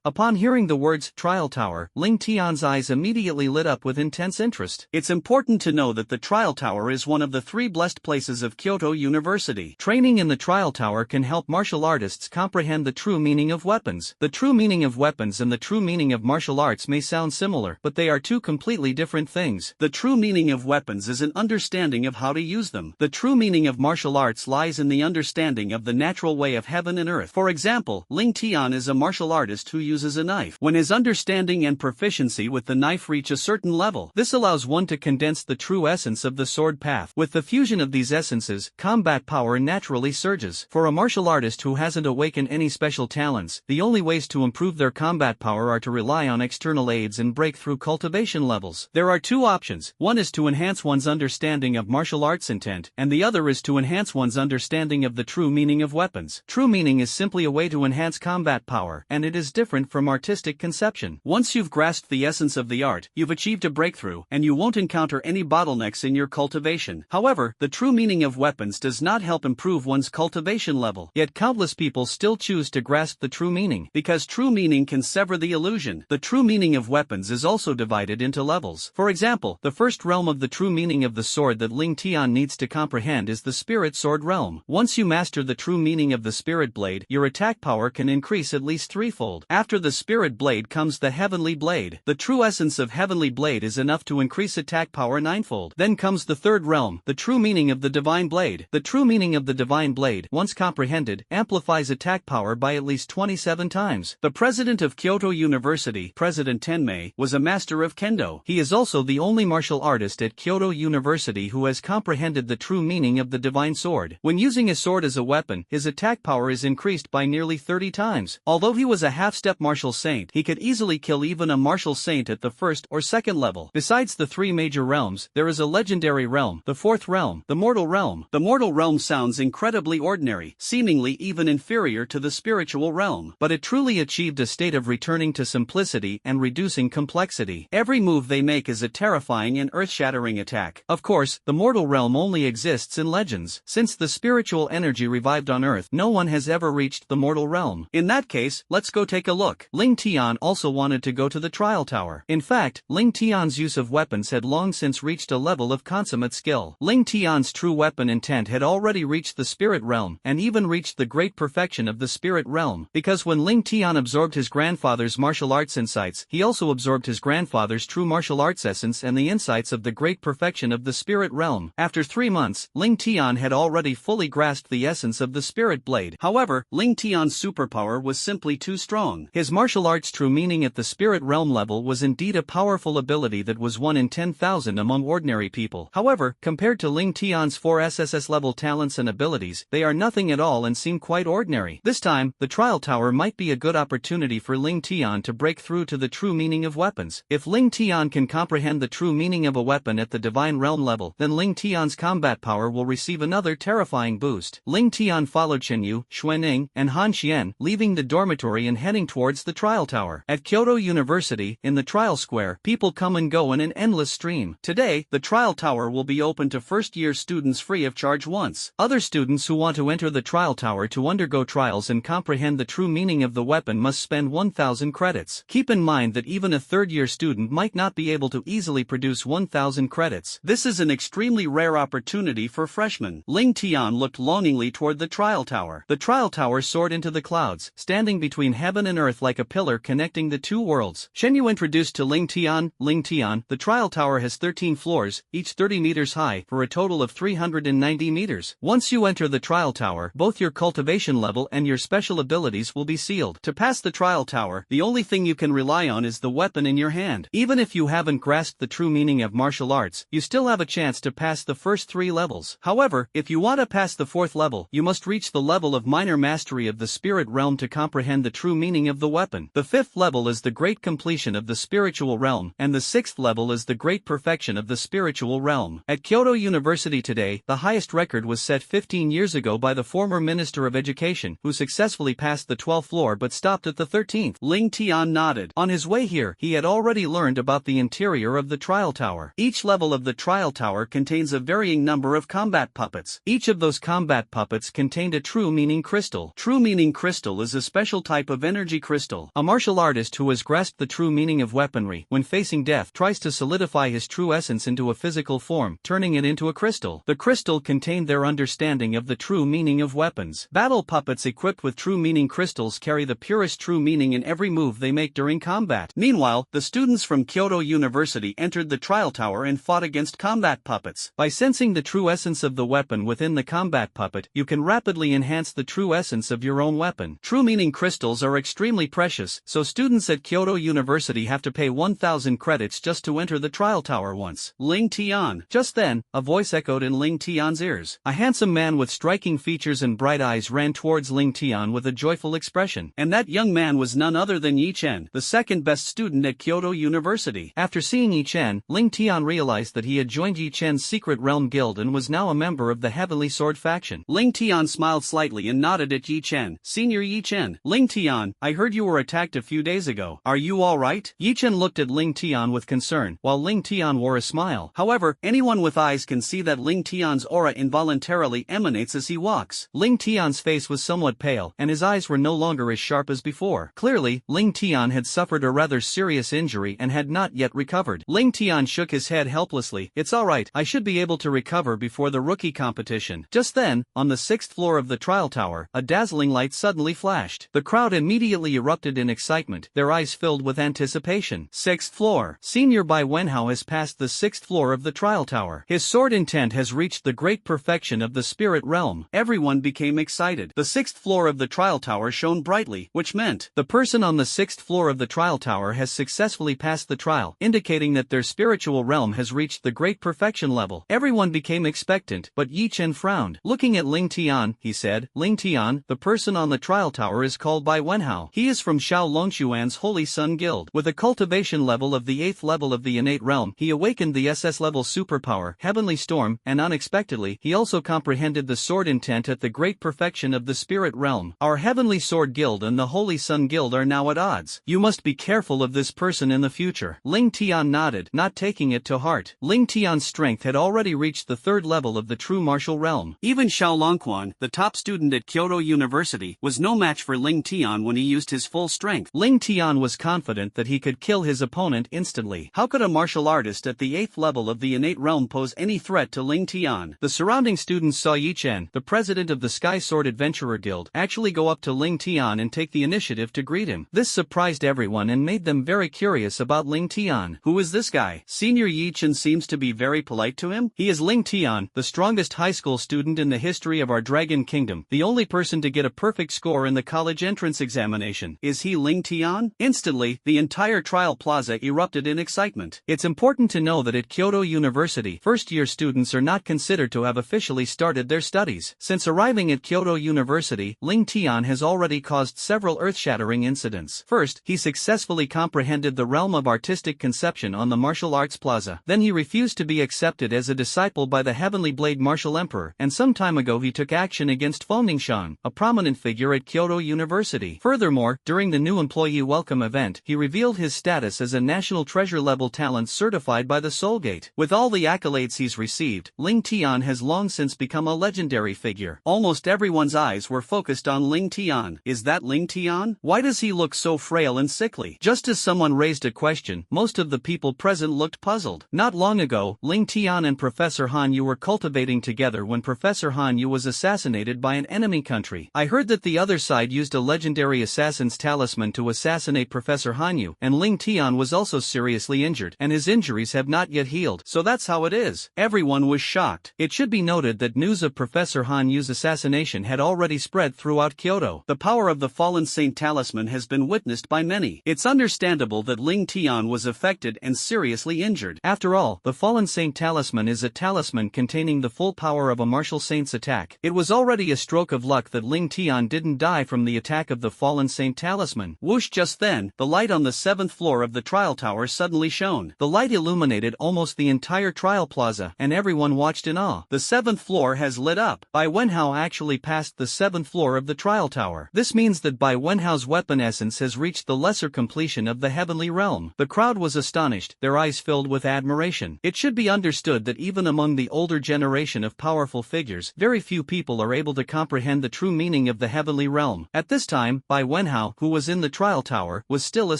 upon hearing the words trial tower, Ling Tian's eyes immediately lit up with intense interest. It's important to know that the trial tower is one of the 3 blessed places of Kyoto University. Training in the trial tower can help martial artists comprehend the true meaning of weapons. The true meaning of weapons and the true meaning of martial arts may sound similar, but they are two completely different things. The true meaning of weapons is an understanding of how to use them. The true meaning of martial arts lies in the understanding of the natural way of heaven and earth. For example, Ling Tian is a martial artist who uses a knife. When his understanding and proficiency with the knife reach a certain level, this allows one to condense the true essence of the sword path. With the fusion of these essences, combat power naturally surges. For a martial artist who hasn't awakened any special talents, the only ways to improve their combat power are to rely on external aids and break through cultivation levels. There are 2 options. One is to enhance one's understanding of martial arts intent, and the other is to enhance one's understanding of the true meaning of weapons. True meaning is simply a way to enhance combat power, and it is different from artistic conception. Once you've grasped the essence of the art, you've achieved a breakthrough, and you won't encounter any bottlenecks in your cultivation. However, the true meaning of weapons does not help improve one's cultivation level. Yet countless people still choose to grasp the true meaning, because true meaning can sever the illusion. The true meaning of weapons is also divided into levels. For example, the first realm of the true meaning of the sword that Ling Tian needs to comprehend is the spirit sword realm. Once you master the true meaning of the spirit blade, your attack power can increase at least 3-fold. After the spirit blade comes the heavenly blade. The true essence of heavenly blade is enough to increase attack power 9-fold. Then comes the third realm, the true meaning of the divine blade. The true meaning of the divine blade, once comprehended, amplifies attack power by at least 27 times. The president of Kyoto University, President Tenmei, was a master of kendo. He is also the only martial artist at Kyoto University who has comprehended the true meaning of the divine sword. When using a sword as a weapon, his attack power is increased by nearly 30 times. Although he was a half-step martial saint, he could easily kill even a martial saint at the first or second level. Besides the 3 major realms, there is a legendary realm, the 4th realm, the mortal realm. The mortal realm sounds incredibly ordinary, seemingly even inferior to the spiritual realm, but it truly achieved a state of returning to simplicity and reducing complexity. Every move they make is a terrifying and earth-shattering attack. Of course, the mortal realm only exists in legends. Since the spiritual energy revived on Earth, no one has ever reached the mortal realm. In that case, let's go take a look. Ling Tian also wanted to go to the trial tower. In fact, Ling Tian's use of weapons had long since reached a level of consummate skill. Ling Tian's true weapon intent had already reached the spirit realm, and even reached the great perfection of the spirit realm. Because when Ling Tian absorbed his grandfather's martial arts insights, he also absorbed his grandfather's true martial arts essence and the insights of the great perfection of the spirit realm. After 3 months, Ling Tian had already fully grasped the essence of the spirit blade. However, Ling Tian's superpower was simply too strong. His martial arts true meaning at the spirit realm level was indeed a powerful ability that was 1 in 10,000 among ordinary people. However, compared to Ling Tian's 4 SSS level talents and abilities, they are nothing at all and seem quite ordinary. This time, the trial tower might be a good opportunity for Ling Tian to break through to the true meaning of weapons. If Ling Tian can comprehend the true meaning of a weapon at the divine realm level, then Ling Tian's combat power will receive another terrifying boost. Ling Tian followed Chenyu, Xuanning, and Han Xian, leaving the dormitory and heading towards the trial tower. At Kyoto University, in the trial square, people come and go in an endless stream. Today, the trial tower will be open to first-year students free of charge once. Other students who want to enter the trial tower to undergo trials and comprehend the true meaning of the weapon must spend 1,000 credits. Keep in mind that even a third-year student might not be able to easily produce 1,000 credits. This is an extremely rare opportunity for freshmen. Ling Tian looked longingly toward the trial tower. The trial tower soared into the clouds, standing between heaven and earth like a pillar connecting the 2 worlds. Shen Yu introduced to Ling Tian, the trial tower has 13 floors, each 30 meters high, for a total of 390 meters. Once you enter the trial tower, both your cultivation level and your special abilities will be sealed. To pass the trial tower, the only thing you can rely on is the weapon in your hand. Even if you haven't grasped the true meaning of martial arts, you still have a chance to pass the first 3 levels. However, if you want to pass the 4th level, you must reach the level of minor mastery of the spirit realm to comprehend the true meaning of the weapon. The 5th level is the great completion of the spiritual realm, and the 6th level is the great perfection of the spiritual realm. At Kyoto University today, the highest record was set 15 years ago by the former Minister of Education, who successfully passed the 12th floor but stopped at the 13th. Ling Tian nodded. On his way here, he had already learned about the interior of the trial tower. Each level of the trial tower contains a varying number of combat puppets. Each of those combat puppets contained a true meaning crystal. True meaning crystal is a special type of energy crystal. A martial artist who has grasped the true meaning of weaponry, when facing death, tries to solidify his true essence into a physical form, turning it into a crystal. The crystal contained their understanding of the true meaning of weapons. Battle puppets equipped with true meaning crystals carry the purest true meaning in every move they make during combat. Meanwhile, the students from Kyoto University entered the trial tower and fought against combat puppets. By sensing the true essence of the weapon within the combat puppet, you can rapidly enhance the true essence of your own weapon. True meaning crystals are extremely precious, so students at Kyoto University have to pay 1,000 credits just to enter the trial tower once. Ling Tian. Just then, a voice echoed in Ling Tian's ears. A handsome man with striking features and bright eyes ran towards Ling Tian with a joyful expression. And that young man was none other than Yi Chen, the second best student at Kyoto University. After seeing Yi Chen, Ling Tian realized that he had joined Yi Chen's secret realm guild and was now a member of the Heavenly Sword faction. Ling Tian smiled slightly and nodded at Yi Chen. Senior Yi Chen. Ling Tian, I heard you were attacked a few days ago. Are you alright? Yi Chen looked at Ling Tian with concern, while Ling Tian wore a smile. However, anyone with eyes can see that Ling Tian's aura involuntarily emanates as he walks. Ling Tian's face was somewhat pale, and his eyes were no longer as sharp as before. Clearly, Ling Tian had suffered a rather serious injury and had not yet recovered. Ling Tian shook his head helplessly. It's alright, I should be able to recover before the rookie competition. Just then, on the 6th floor of the trial tower, a dazzling light suddenly flashed. The crowd immediately erupted in excitement, their eyes filled with anticipation. 6th floor. Senior Bai Wenhao has passed the 6th floor of the trial tower. His sword intent has reached the great perfection of the spirit realm. Everyone became excited. The 6th floor of the trial tower shone brightly, which meant the person on the 6th floor of the trial tower has successfully passed the trial, indicating that their spiritual realm has reached the great perfection level. Everyone became expectant, but Yi Chen frowned. Looking at Ling Tian, he said, Ling Tian, the person on the trial tower is called Bai Wenhao. He is from Xiao Longxuan's Holy Sun Guild. With a cultivation level of the 8th level of the innate realm, he awakened the SS level superpower, Heavenly Storm, and unexpectedly, he also comprehended the sword intent at the great perfection of the spirit realm. Our Heavenly Sword Guild and the Holy Sun Guild are now at odds. You must be careful of this person in the future. Ling Tian nodded, not taking it to heart. Ling Tian's strength had already reached the 3rd level of the true martial realm. Even Xiao Longquan, the top student at Kyoto University, was no match for Ling Tian when he used his full strength. Ling Tian was confident that he could kill his opponent instantly. How could a martial artist at the 8th level of the innate realm pose any threat to Ling Tian? The surrounding students saw Yi Chen, the president of the Sky Sword Adventurer Guild, actually go up to Ling Tian and take the initiative to greet him. This surprised everyone and made them very curious about Ling Tian. Who is this guy? Senior Yi Chen seems to be very polite to him. He is Ling Tian, the strongest high school student in the history of our Dragon Kingdom, the only person to get a perfect score in the college entrance examination. Is he Ling Tian? Instantly, the entire trial plaza erupted in excitement. It's important to know that at Kyoto University, first-year students are not considered to have officially started their studies. Since arriving at Kyoto University, Ling Tian has already caused several earth-shattering incidents. First, he successfully comprehended the realm of artistic conception on the martial arts plaza. Then he refused to be accepted as a disciple by the Heavenly Blade Martial Emperor, and some time ago he took action against Feng Ningxiang, a prominent figure at Kyoto University. Furthermore, during the new employee welcome event, he revealed his status as a national treasure-level talent certified by the Soul Gate. With all the accolades he's received, Ling Tian has long since become a legendary figure. Almost everyone's eyes were focused on Ling Tian. Is that Ling Tian? Why does he look so frail and sickly? Just as someone raised a question, most of the people present looked puzzled. Not long ago, Ling Tian and Professor Han Yu were cultivating together when Professor Han Yu was assassinated by an enemy country. I heard that the other side used a legendary assassin's talisman to assassinate Professor Han Yu, and Ling Tian was also seriously injured, and his injuries have not yet healed. So that's how it is. Everyone was shocked. It should be noted that news of Professor Han Yu's assassination had already spread throughout Kyoto. The power of the fallen saint talisman has been witnessed by many. It's understandable that Ling Tian was affected and seriously injured. After all, the fallen saint talisman is a talisman containing the full power of a martial saint's attack. It was already a stroke of luck that Ling Tian didn't die from the attack of the fallen saint talisman. Whoosh! Just then, the light on the 7th floor of the trial tower suddenly shone. The light illuminated almost the entire trial plaza, and everyone watched in awe. The 7th floor has lit up. Bai Wenhao actually passed the 7th floor of the trial tower. This means that Bai Wenhao's weapon essence has reached the lesser completion of the heavenly realm. The crowd was astonished, their
their eyes filled with admiration. It should be understood that even among the older generation of powerful figures, very few people are able to comprehend the true meaning of the heavenly realm. At this time, Bai Wenhao, who was in the trial tower, was still a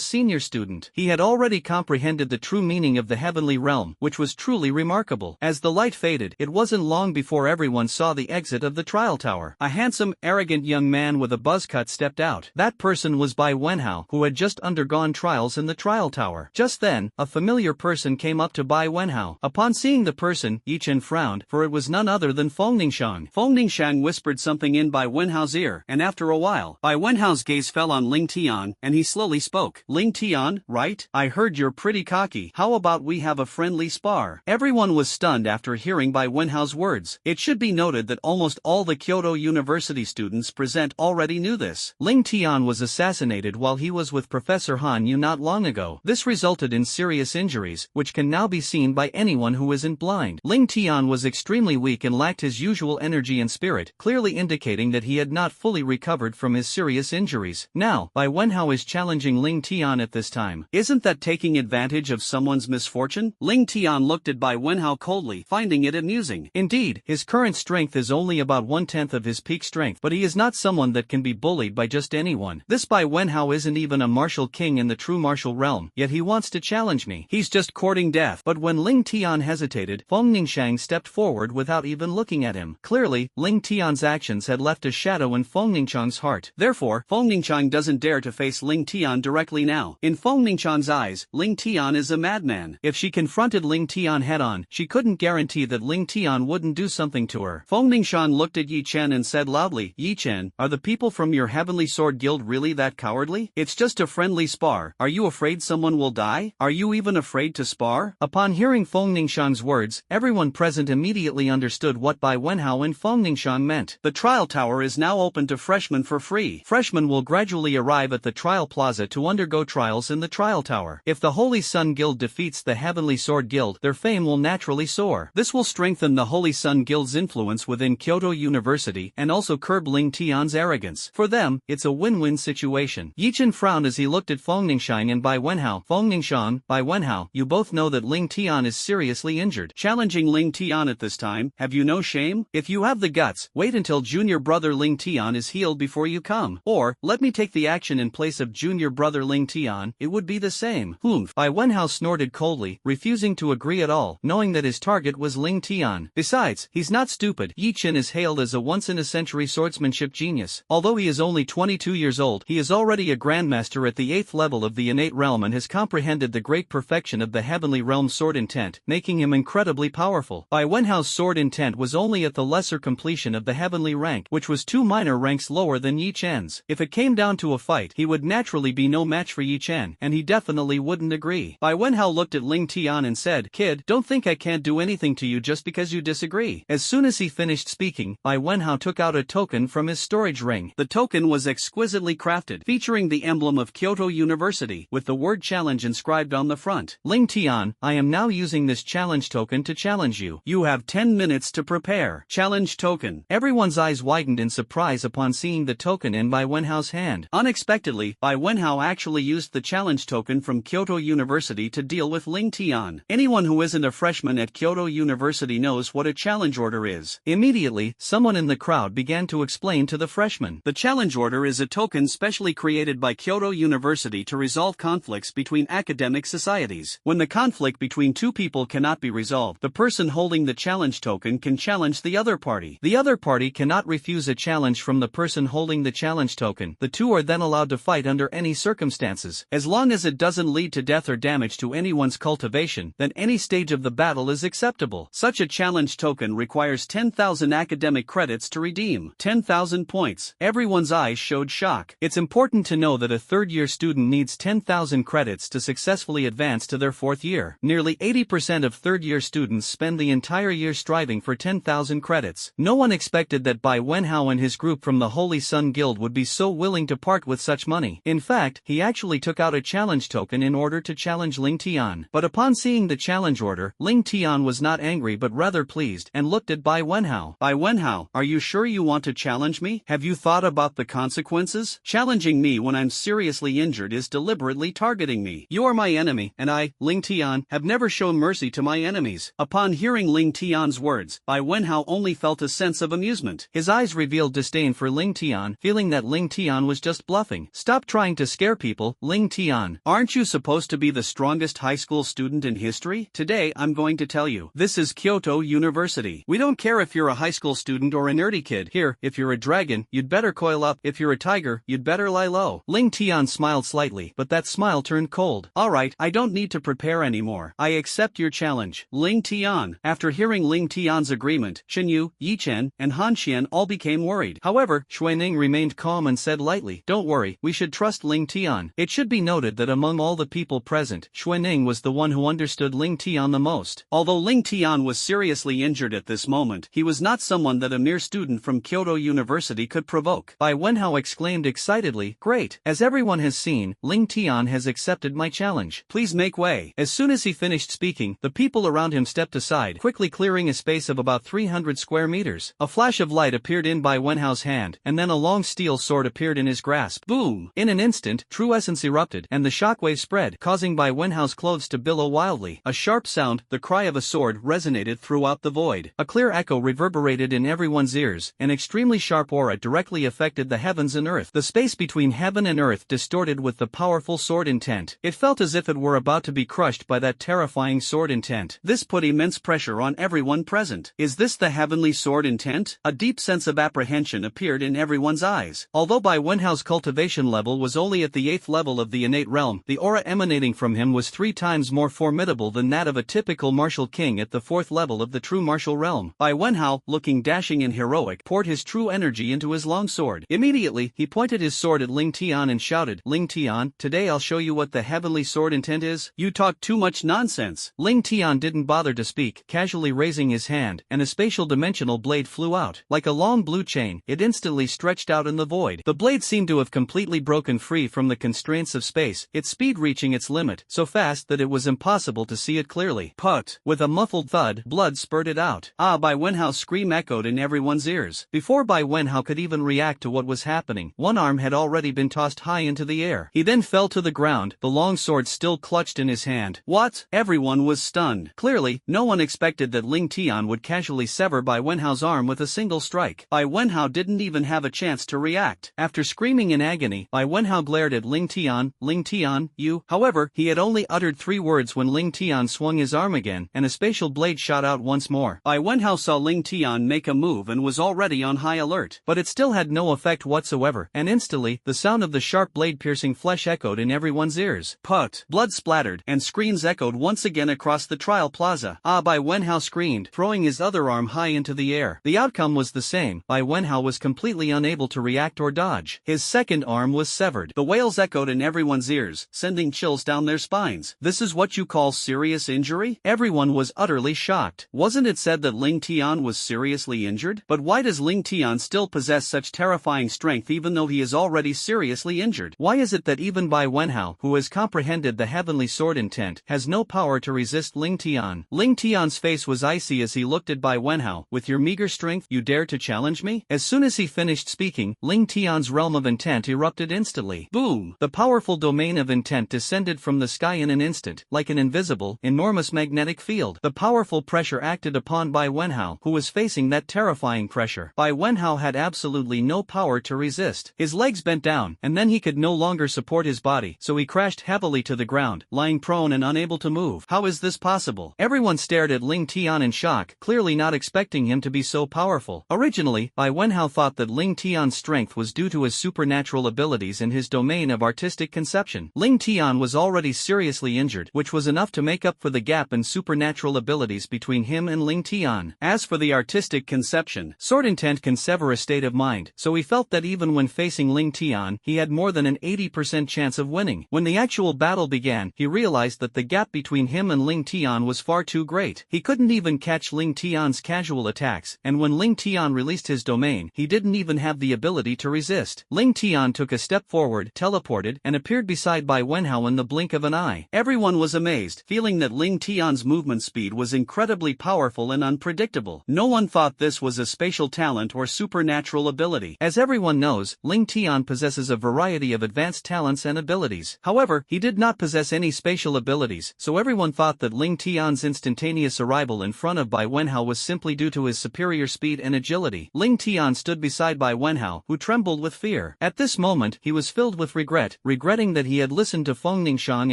senior student. He had already comprehended the true meaning of the heavenly realm, which was truly remarkable. As the light faded, it wasn't long before everyone saw the exit of the trial tower. A handsome, arrogant young man with a buzz cut stepped out. That person was Bai Wenhao, who had just undergone trials in the trial tower. Just then, a familiar person came up to Bai Wenhao. Upon seeing the person, Yi Chen frowned, for it was none other than Feng Ningxiang. Feng Ningxiang whispered something in Bai Wenhao's ear, and after a while, Bai Wenhao's gaze fell on Ling Tian, and he slowly spoke. Ling Tian, right? I heard you're pretty cocky. How about we have a friendly spar? Everyone was stunned after hearing Bai Wenhao's words. It should be noted that almost all the Kyoto University students present already knew this. Ling Tian was assassinated while he was with Professor Han Yu not long ago. This resulted in serious injuries, which can now be seen by anyone who isn't blind. Ling Tian was extremely weak and lacked his usual energy and spirit, clearly indicating that he had not fully recovered from his serious injuries. Now, Bai Wenhao is challenging Ling Tian at this time. Isn't that taking advantage of someone's misfortune? Ling Tian looked at Bai Wenhao coldly, finding it amusing. Indeed, his current strength is only about 1/10 of his peak strength, but he is not someone that can be bullied by just anyone. This Bai Wenhao isn't even a martial king in the true martial realm, yet he wants to challenge me. He's just courting death. But when Ling Tian hesitated, Feng Ningxiang stepped forward without even looking at him. Clearly, Ling Tian's actions had left a shadow in Feng Ningxiang's heart. Therefore, Feng Ningxiang doesn't dare to face Ling Tian directly now. In Feng Ningxiang's eyes, Ling Tian is a madman. If she confronted Ling Tian head-on, she couldn't guarantee that Ling Tian wouldn't do something to her. Feng Ningxiang looked at Yi Chen and said loudly, Yi Chen, are the people from your Heavenly Sword Guild really that cowardly? It's just a friendly spar. Are you afraid someone will die? Are you even afraid to spar? Upon hearing Feng Ningxiang's words, everyone present immediately understood what Bai Wenhao and Feng Ningxiang meant. The trial tower is now open to freshmen for free. Freshmen will gradually arrive at the trial plaza to undergo trials in the trial tower. If the Holy Sun Guild defeats the Heavenly Sword Guild, their fame will naturally soar. This will strengthen the Holy Sun Guild's influence within Kyoto University and also curb Ling Tian's arrogance. For them, it's a win-win situation. Yi Chen frowned as he looked at Feng Ningxiang and Bai Wenhao. Feng Ningxiang, Bai Wenhao, you both know that Ling Tian is seriously injured. Challenging Ling Tian at this time, have you no shame? If you have the guts, wait until junior brother Ling Tian is healed before you come. Or, let me take the action in place of junior brother Ling Tian, it would be the same. Humph. Bai Wenhao snorted coldly, refusing to agree at all, knowing that his target was Ling Tian. Besides, he's not stupid. Yi Chen is hailed as a once-in-a-century swordsmanship genius. Although he is only 22 years old, he is already a grandmaster at the 8th level of the innate realm and has comprehended the great perfection of the heavenly realm sword intent, making him incredibly powerful. Bai Wenhao's sword intent was only at the lesser completion of the heavenly rank, which was 2 minor ranks lower than Yi Chen's. If it came down to a fight, he would naturally be no match for Yi Chen, and he definitely wouldn't agree. Bai Wenhao looked at Ling Tian and said, Kid, don't think I can't do anything to you just because you disagree. As soon as he finished speaking, Bai Wenhao took out a token from his storage ring. The token was exquisitely crafted, featuring the emblem of Kyoto University, with the word challenge inscribed on the front. Ling Tian, I am now using this challenge token to challenge you. You have 10 minutes to prepare. Challenge token. Everyone's eyes widened in surprise upon seeing the token in Bai Wenhao's hand. Unexpectedly, Bai Wenhao actually used the challenge token from Kyoto University to deal with Ling Tian. Anyone who isn't a freshman at Kyoto University knows what a challenge order is. Immediately, someone in the crowd began to explain to the freshman. The challenge order is a token specially created by Kyoto University to resolve conflicts between academic societies. When the conflict between two people cannot be resolved, the person holding the challenge token can challenge the other party. The other party cannot refuse a challenge from the person holding the challenge token. The two are then allowed to fight under any circumstances. As long as it doesn't lead to death or damage to anyone's cultivation, then any stage of the battle is acceptable. Such a challenge token requires 10,000 academic credits to redeem. 10,000 points. Everyone's eyes showed shock. It's important to know that a third-year student needs 10,000 credits to successfully advance to their fourth year. Nearly 80% of third-year students spend the entire year striving for 10,000 credits. No one expected that Bai Wenhao and his group from the Holy Sun Guild would be so willing to part with such money. In fact, he actually took out a challenge token in order to challenge Ling Tian. But upon seeing the challenge order, Ling Tian was not angry but rather pleased and looked at Bai Wenhao. Bai Wenhao, are you sure you want to challenge me? Have you thought about the consequences? Challenging me when I'm seriously injured is deliberately targeting me. You are my enemy, and
I, Ling Tian, have never shown mercy to my enemies. Upon hearing Ling Tian's words, Bai Wenhao only felt a sense of amusement.
His eyes revealed disdain for Ling Tian, feeling that Ling Tian was just bluffing. Stop trying to scare people, Ling Tian.
Aren't you supposed to be the strongest high school student in history? Today I'm going to tell you. This is Kyoto University. We don't care if you're a high school student or a nerdy kid. Here, if you're a dragon, you'd better coil up. If you're a tiger, you'd better lie low.
Ling Tian smiled slightly, but that smile turned cold.
Alright, I don't need to prepare anymore. I accept your challenge. Ling Tian. After hearing Ling Tian's agreement, Shen Yu, Yi Chen, and Han Xian all became worried.
However, Xuening remained calm and said lightly, "Don't worry, we should trust Ling Tian." It should be noted that among all the people present, Xuening was the one who understood Ling Tian the most.
Although Ling Tian was seriously injured at this moment, he was not someone that a mere student from Kyoto University could provoke.
Bai Wenhao exclaimed excitedly, "Great! As everyone has seen, Ling Tian has accepted my challenge.
Please make way."
As soon as he finished speaking, the people around him stepped aside, quickly clearing a space of about 300 square meters. A flash of light appeared in Bai Wenhao's hand, and then a long steel sword appeared in his grasp.
Boom!
In an instant, true essence erupted, and the shockwave spread, causing Bai Wenhao's clothes to billow wildly. A sharp sound, the cry of a sword, resonated throughout the void. A clear echo reverberated in everyone's ears. An extremely sharp aura directly affected the heavens and earth. The space between heaven and earth distorted with the powerful sword intent. It felt as if it were about to be crushed by that terrifying sword intent.
This put immense pressure on everyone present. Is this the heavenly sword intent? A deep sense of apprehension appeared in everyone's eyes.
Although Bai Wenhao's cultivation level was only at the 8th level of the innate realm, the aura emanating from him was 3 times more formidable than that of a typical martial king at the 4th level of the true martial realm.
Bai Wenhao, looking dashing and heroic, poured his true energy into his longsword.
Immediately, he pointed his sword at Ling Tian and shouted, "Ling Tian, today I'll show you what the heavenly sword intent is."
You talk too much nonsense.
Ling Tian didn't bother to speak, casually raising his hand, and a spatial dimensional blade flew out. Like a long blue chain, it instantly stretched out in the void. The blade seemed to have completely broken free from the constraints of space, its speed reaching its limit, so fast that it was impossible to see it clearly.
Put!
With a muffled thud, blood spurted out.
Bai Wenhao's scream echoed in everyone's ears.
Before Bai Wenhao could even react to what was happening, one arm had already been tossed high into the air. He then fell to the ground, the long sword still clutched in his hand.
What? Everyone was stunned. Clearly, no one expected that Ling Tian would casually sever Bai Wenhao's arm with a single strike. Bai Wenhao didn't even have a chance to react.
After screaming in agony, Bai Wenhao glared at Ling Tian, "Ling Tian, you..." However, he had only uttered 3 words when Ling Tian swung his arm again, and a spatial blade shot out once more.
Bai Wenhao saw Ling Tian make a move and was already on high alert.
But it still had no effect whatsoever, and instantly, the sound of the sharp blade piercing flesh echoed in everyone's ears.
Put! Blood splattered, and screams echoed once again across the trial plaza. Bai Wenhao screamed, throwing his other arm high into the air.
The outcome was the same. Bai Wenhao was completely unable to react or dodge. His second arm was severed.
The wails echoed in everyone's ears, sending chills down their spines. This is what you call serious injury?
Everyone was utterly shocked.
Wasn't it said that Ling Tian was seriously injured? But why does Ling Tian still possess such terrifying strength even though he is already seriously injured?
Why is it that even Bai Wenhao, who has comprehended the heavenly sword intent, has no power to resist Ling Tian? Ling Tian's face was icy as he looked at Bai Wenhao. "With your meager strength, you dare to challenge me?" As soon as he finished speaking, Ling Tian's realm of intent erupted instantly.
Boom!
The powerful domain of intent descended from the sky in an instant, like an invisible, enormous magnetic field. The powerful pressure acted upon Bai Wenhao, who was facing that terrifying pressure. Bai Wenhao had absolutely no power to resist. His legs bent down, and then he could no longer support his body, so he crashed heavily to the ground, lying prone and unable to move. How is this possible? Everyone stared at Ling Tian in shock, clearly not expecting him to be so powerful. Originally, Bai Wenhao thought that Ling Tian's strength was due to his supernatural abilities and his domain of artistic conception. Ling Tian was already seriously injured, which was enough to make up for the gap in supernatural abilities between him and Ling Tian.
As for the artistic conception,
sword intent can sever a state of mind, so he felt that even when facing Ling Tian, he had more than an 80% chance of winning. When the actual battle began, he realized that the gap between him and Ling Tian was far too great. He couldn't even catch Ling Tian's casual attacks, and when Ling Tian released his domain, he didn't even have the ability to resist. Ling Tian took a step forward, teleported, and appeared beside Bai Wenhao in the blink of an eye.
Everyone was amazed, feeling that Ling Tian's movement speed was incredibly powerful and unpredictable. No one thought this was a spatial talent or supernatural ability.
As everyone knows, Ling Tian possesses a variety of advanced talents and abilities. However, he did not possess any spatial spatial abilities, so everyone thought that Ling Tian's instantaneous arrival in front of Bai Wenhao was simply due to his superior speed and agility. Ling Tian stood beside Bai Wenhao, who trembled with fear. At this moment, he was filled with regret, regretting that he had listened to Feng Ningxiang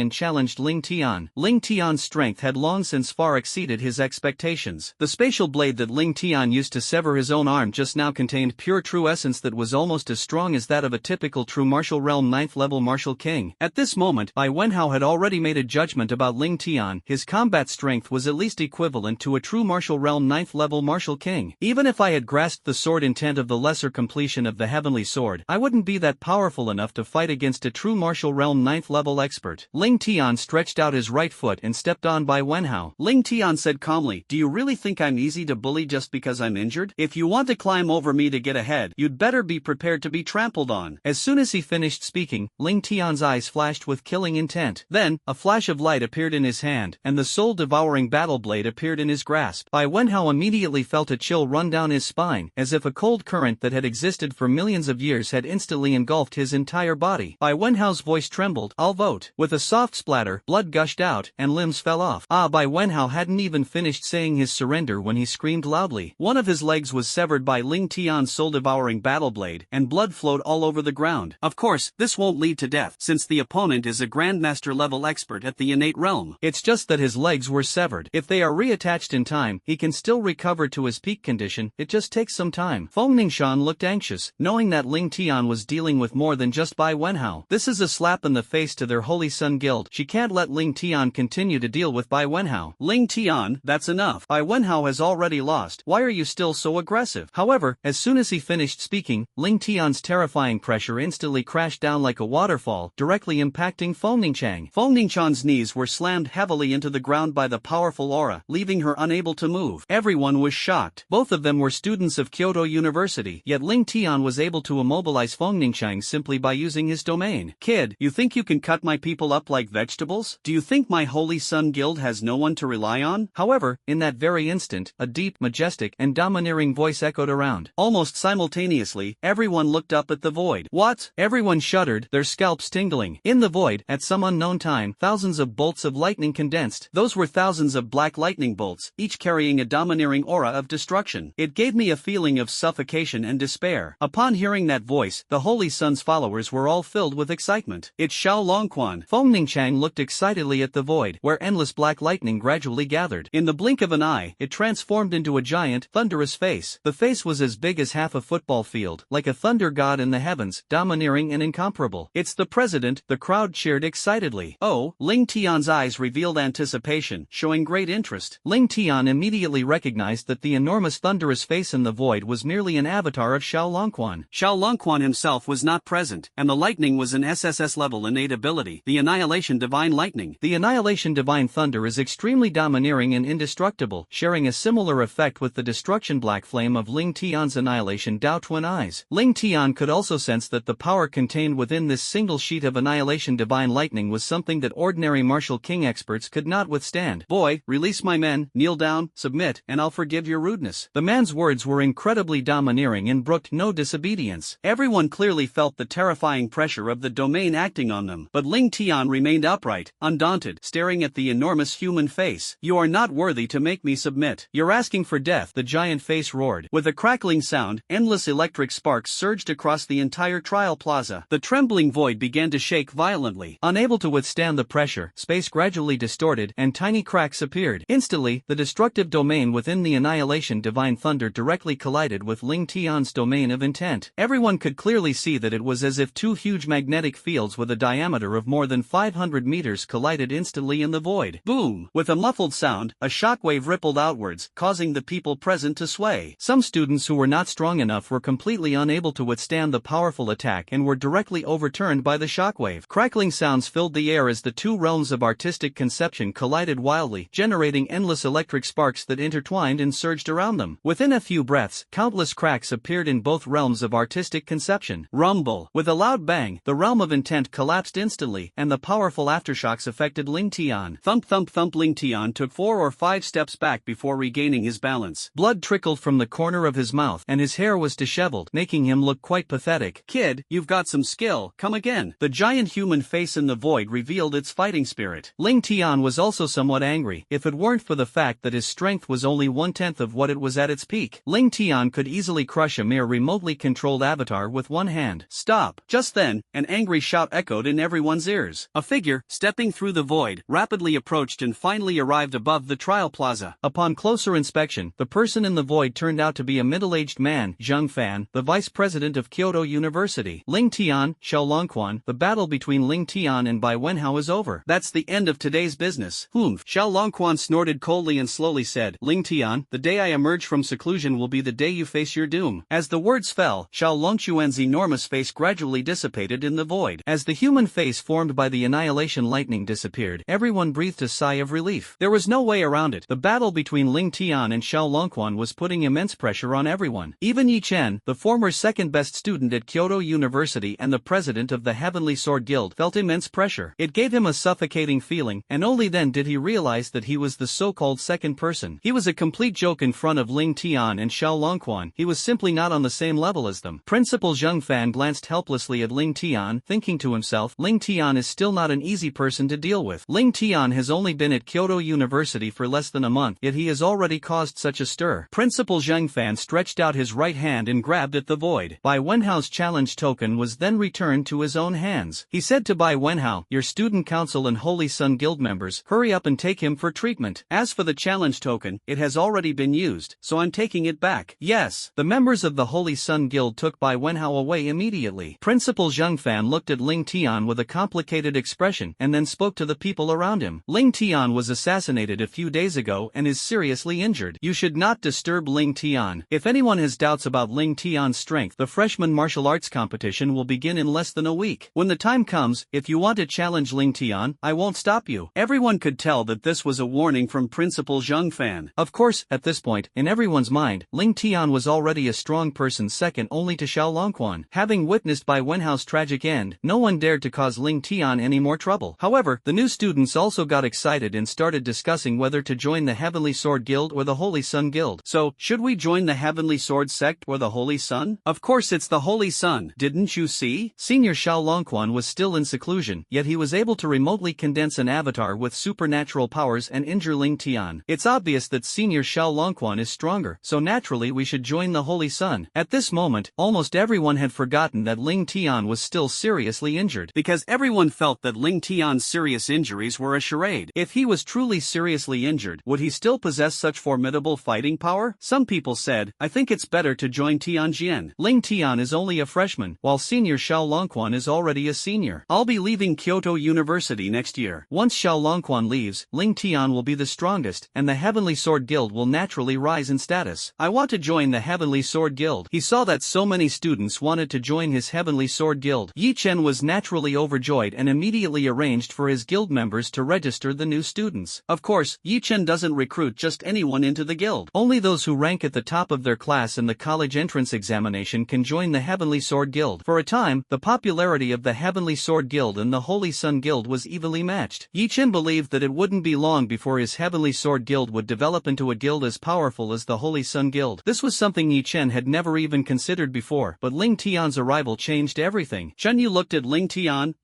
and challenged Ling Tian. Ling Tian's strength had long since far exceeded his expectations. The spatial blade that Ling Tian used to sever his own arm just now contained pure true essence that was almost as strong as that of a typical true martial realm 9th level martial king. At this moment, Bai Wenhao had already made a judgment about Ling Tian. His combat strength was at least equivalent to a true martial realm 9th level martial king. Even if I had grasped the sword intent of the lesser completion of the heavenly sword, I wouldn't be that powerful enough to fight against a true martial realm 9th level expert. Ling Tian stretched out his right foot and stepped on Bai Wenhao. Ling Tian said calmly, "Do you really think I'm easy to bully just because I'm injured? If you want to climb over me to get ahead, you'd better be prepared to be trampled on." As soon as he finished speaking, Ling Tian's eyes flashed with killing intent. Then, a flash of light appeared in his hand, and the soul-devouring battle blade appeared in his grasp. Bai Wenhao immediately felt a chill run down his spine, as if a cold current that had existed for millions of years had instantly engulfed his entire body. Bai Wenhao's voice trembled, "I'll vote." With a soft splatter, blood gushed out, and limbs fell off. Bai Wenhao hadn't even finished saying his surrender when he screamed loudly. One of his legs was severed by Ling Tian's soul-devouring battle blade, and blood flowed all over the ground. Of course, this won't lead to death, since the opponent is a Grandmaster-level expert at the innate realm. It's just that his legs were severed. If they are reattached in time, he can still recover to his peak condition. It just takes some time. Feng Ningxiang looked anxious, knowing that Ling Tian was dealing with more than just Bai Wenhao. This is a slap in the face to their Holy Sun Guild. She can't let Ling Tian continue to deal with Bai Wenhao. "Ling Tian, that's enough. Bai Wenhao has already lost. Why are you still so aggressive?" However, as soon as he finished speaking, Ling Tian's terrifying pressure instantly crashed down like a waterfall, directly impacting Feng Ningxiang. Feng Ningxiang's knees were slammed heavily into the ground by the powerful aura, leaving her unable to move. Everyone was shocked. Both of them were students of Kyoto University, yet Ling Tian was able to immobilize Feng Ningxiang simply by using his domain. "Kid, you think you can cut my people up like vegetables? Do you think my Holy Sun Guild has no one to rely on?" However, in that very instant, a deep, majestic, and domineering voice echoed around. Almost simultaneously, everyone looked up at the void. "What?" Everyone shuddered, their scalps tingling. In the void, at some unknown time, thousands of bolts of lightning condensed. Those were thousands of black lightning bolts, each carrying a domineering aura of destruction. It gave me a feeling of suffocation and despair. Upon hearing that voice, the Holy Sun's followers were all filled with excitement. "It's Xiao Longquan." Feng Ningxiang looked excitedly at the void, where endless black lightning gradually gathered. In the blink of an eye, it transformed into a giant, thunderous face. The face was as big as half a football field, like a thunder god in the heavens, domineering and incomparable. "It's the president," the crowd cheered excitedly. "Oh!" Ling Tian's eyes revealed anticipation, showing great interest. Ling Tian immediately recognized that the enormous thunderous face in the void was merely an avatar of Xiao Longquan. Xiao Longquan himself was not present, and the lightning was an SSS level innate ability, the Annihilation Divine Lightning. The Annihilation Divine Thunder is extremely domineering and indestructible, sharing a similar effect with the destruction black flame of Ling Tian's Annihilation Dao Twin Eyes. Ling Tian could also sense that the power contained within this single sheet of Annihilation Divine Lightning was something that ordinary martial king experts could not withstand. "Boy, release my men, kneel down, submit, and I'll forgive your rudeness." The man's words were incredibly domineering and brooked no disobedience. Everyone clearly felt the terrifying pressure of the domain acting on them, but Ling Tian remained upright, undaunted, staring at the enormous human face. "You are not worthy to make me submit. You're asking for death," the giant face roared. With a crackling sound, endless electric sparks surged across the entire trial plaza. The trembling void began to shake violently. Unable to withstand the pressure, space gradually distorted, and tiny cracks appeared. Instantly, the destructive domain within the Annihilation Divine Thunder directly collided with Ling Tian's domain of intent. Everyone could clearly see that it was as if two huge magnetic fields with a diameter of more than 500 meters collided instantly in the void. Boom! With a muffled sound, a shockwave rippled outwards, causing the people present to sway. Some students who were not strong enough were completely unable to withstand the powerful attack and were directly overturned by the shockwave. Crackling sounds filled the air as the two realms of artistic conception collided wildly, generating endless electric sparks that intertwined and surged around them. Within a few breaths, countless cracks appeared in both realms of artistic conception. Rumble! With a loud bang, the realm of intent collapsed instantly, and the powerful aftershocks affected Ling Tian. Thump thump thump. Ling Tian took 4 or 5 steps back before regaining his balance. Blood trickled from the corner of his mouth, and his hair was disheveled, making him look quite pathetic. "Kid, you've got some skill, come again." The giant human face in the void revealed its
fighting spirit. Ling Tian was also somewhat angry. If it weren't for the fact that his strength was only 1/10 of what it was at its peak, Ling Tian could easily crush a mere remotely controlled avatar with one hand. Stop! Just then, an angry shout echoed in everyone's ears. A figure, stepping through the void, rapidly approached and finally arrived above the trial plaza. Upon closer inspection, the person in the void turned out to be a middle-aged man, Zhang Fan, the vice president of Kyoto University. Ling Tian, Xiaolongquan, the battle between Ling Tian and Bai Wenhao is over. That's the end of today's business. Humph. Xiaolongquan snorted coldly and slowly said, Ling Tian, the day I emerge from seclusion will be the day you face your doom. As the words fell, Xiaolongquan's enormous face gradually dissipated in the void. As the human face formed by the annihilation lightning disappeared, everyone breathed a sigh of relief. There was no way around it. The battle between Ling Tian and Xiaolongquan was putting immense pressure on everyone. Even Yi Chen, the former second-best student at Kyoto University and the president of the Heavenly Sword Guild, felt immense pressure. It gave him a suffocating feeling, and only then did he realize that he was the so-called second person. He was a complete joke in front of Ling Tian and Xiaolongquan. He was simply not on the same level as them. Principal Zhang Fan glanced helplessly at Ling Tian, thinking to himself, Ling Tian is still not an easy person to deal with. Ling Tian has only been at Kyoto University for less than a month, yet he has already caused such a stir. Principal Zhang Fan stretched out his right hand and grabbed at the void. Bai Wenhao's challenge token was then returned to his own hands. He said to Bai Wenhao, your student council and Holy Sun Guild members, hurry up and take him for treatment. As for the challenge token, it has already been used, so I'm taking it back. Yes. The members of the Holy Sun Guild took Bai Wenhao away immediately. Principal Zhang Fan looked at Ling Tian with a complicated expression and then spoke to the people around him. Ling Tian was assassinated a few days ago and is seriously injured. You should not disturb Ling Tian. If anyone has doubts about Ling Tian's strength, the freshman martial arts competition will begin in less than a week. When the time comes, if you want to challenge Ling Tian, I won't stop you. Everyone could tell that this was a warning from Principal Zhang Fan. Of course, at this point, in everyone's mind, Ling Tian was already a strong person second only to Xiaolongquan. Having witnessed Bai Wenhao's tragic end, no one dared to cause Ling Tian any more trouble. However, the new students also got excited and started discussing whether to join the Heavenly Sword Guild or the Holy Sun Guild. So, should we join the Heavenly Sword sect or the Holy Sun? Of course it's the Holy Sun, didn't you see? Senior Xiaolongquan was still in seclusion, yet he was able to remotely condense an avatar with supernatural powers and injure Ling Tian. It's obvious that Senior Xiaolongquan is stronger, so naturally we should join the Holy Sun. At this moment, almost everyone had forgotten that Ling Tian was still seriously injured, because everyone felt that Ling Tian's serious injuries were a charade. If he was truly seriously injured, would he still possess such formidable fighting power? Some people said, I think it's better to join Tianjian. Ling Tian is only a freshman, while Senior Xiaolongquan is already a senior. I'll be leaving Kyoto University next year. Once Xiaolongquan leaves, Ling Tian will be the strongest, and the Heavenly Sword Guild will naturally rise in status. I want to join the Heavenly Sword Guild. He saw that so many students wanted to join his Heavenly Sword Guild. Yi Chen was naturally overjoyed and immediately arranged for his guild members to register the new students. Of course, Yi Chen doesn't recruit just anyone into the guild. Only those who rank at the top of their class in the college entrance examination can join the Heavenly Sword Guild. For a time, the popularity of the Heavenly Sword Guild and the Holy Sun Guild was evenly matched. Yi Chen believed that it wouldn't be long before his Heavenly Sword Guild would develop into a guild as powerful as the Holy Sun Guild. This was something Yi Chen had never even considered before, but Ling Tian's arrival changed everything. Chen Yu looked at Ling Tian,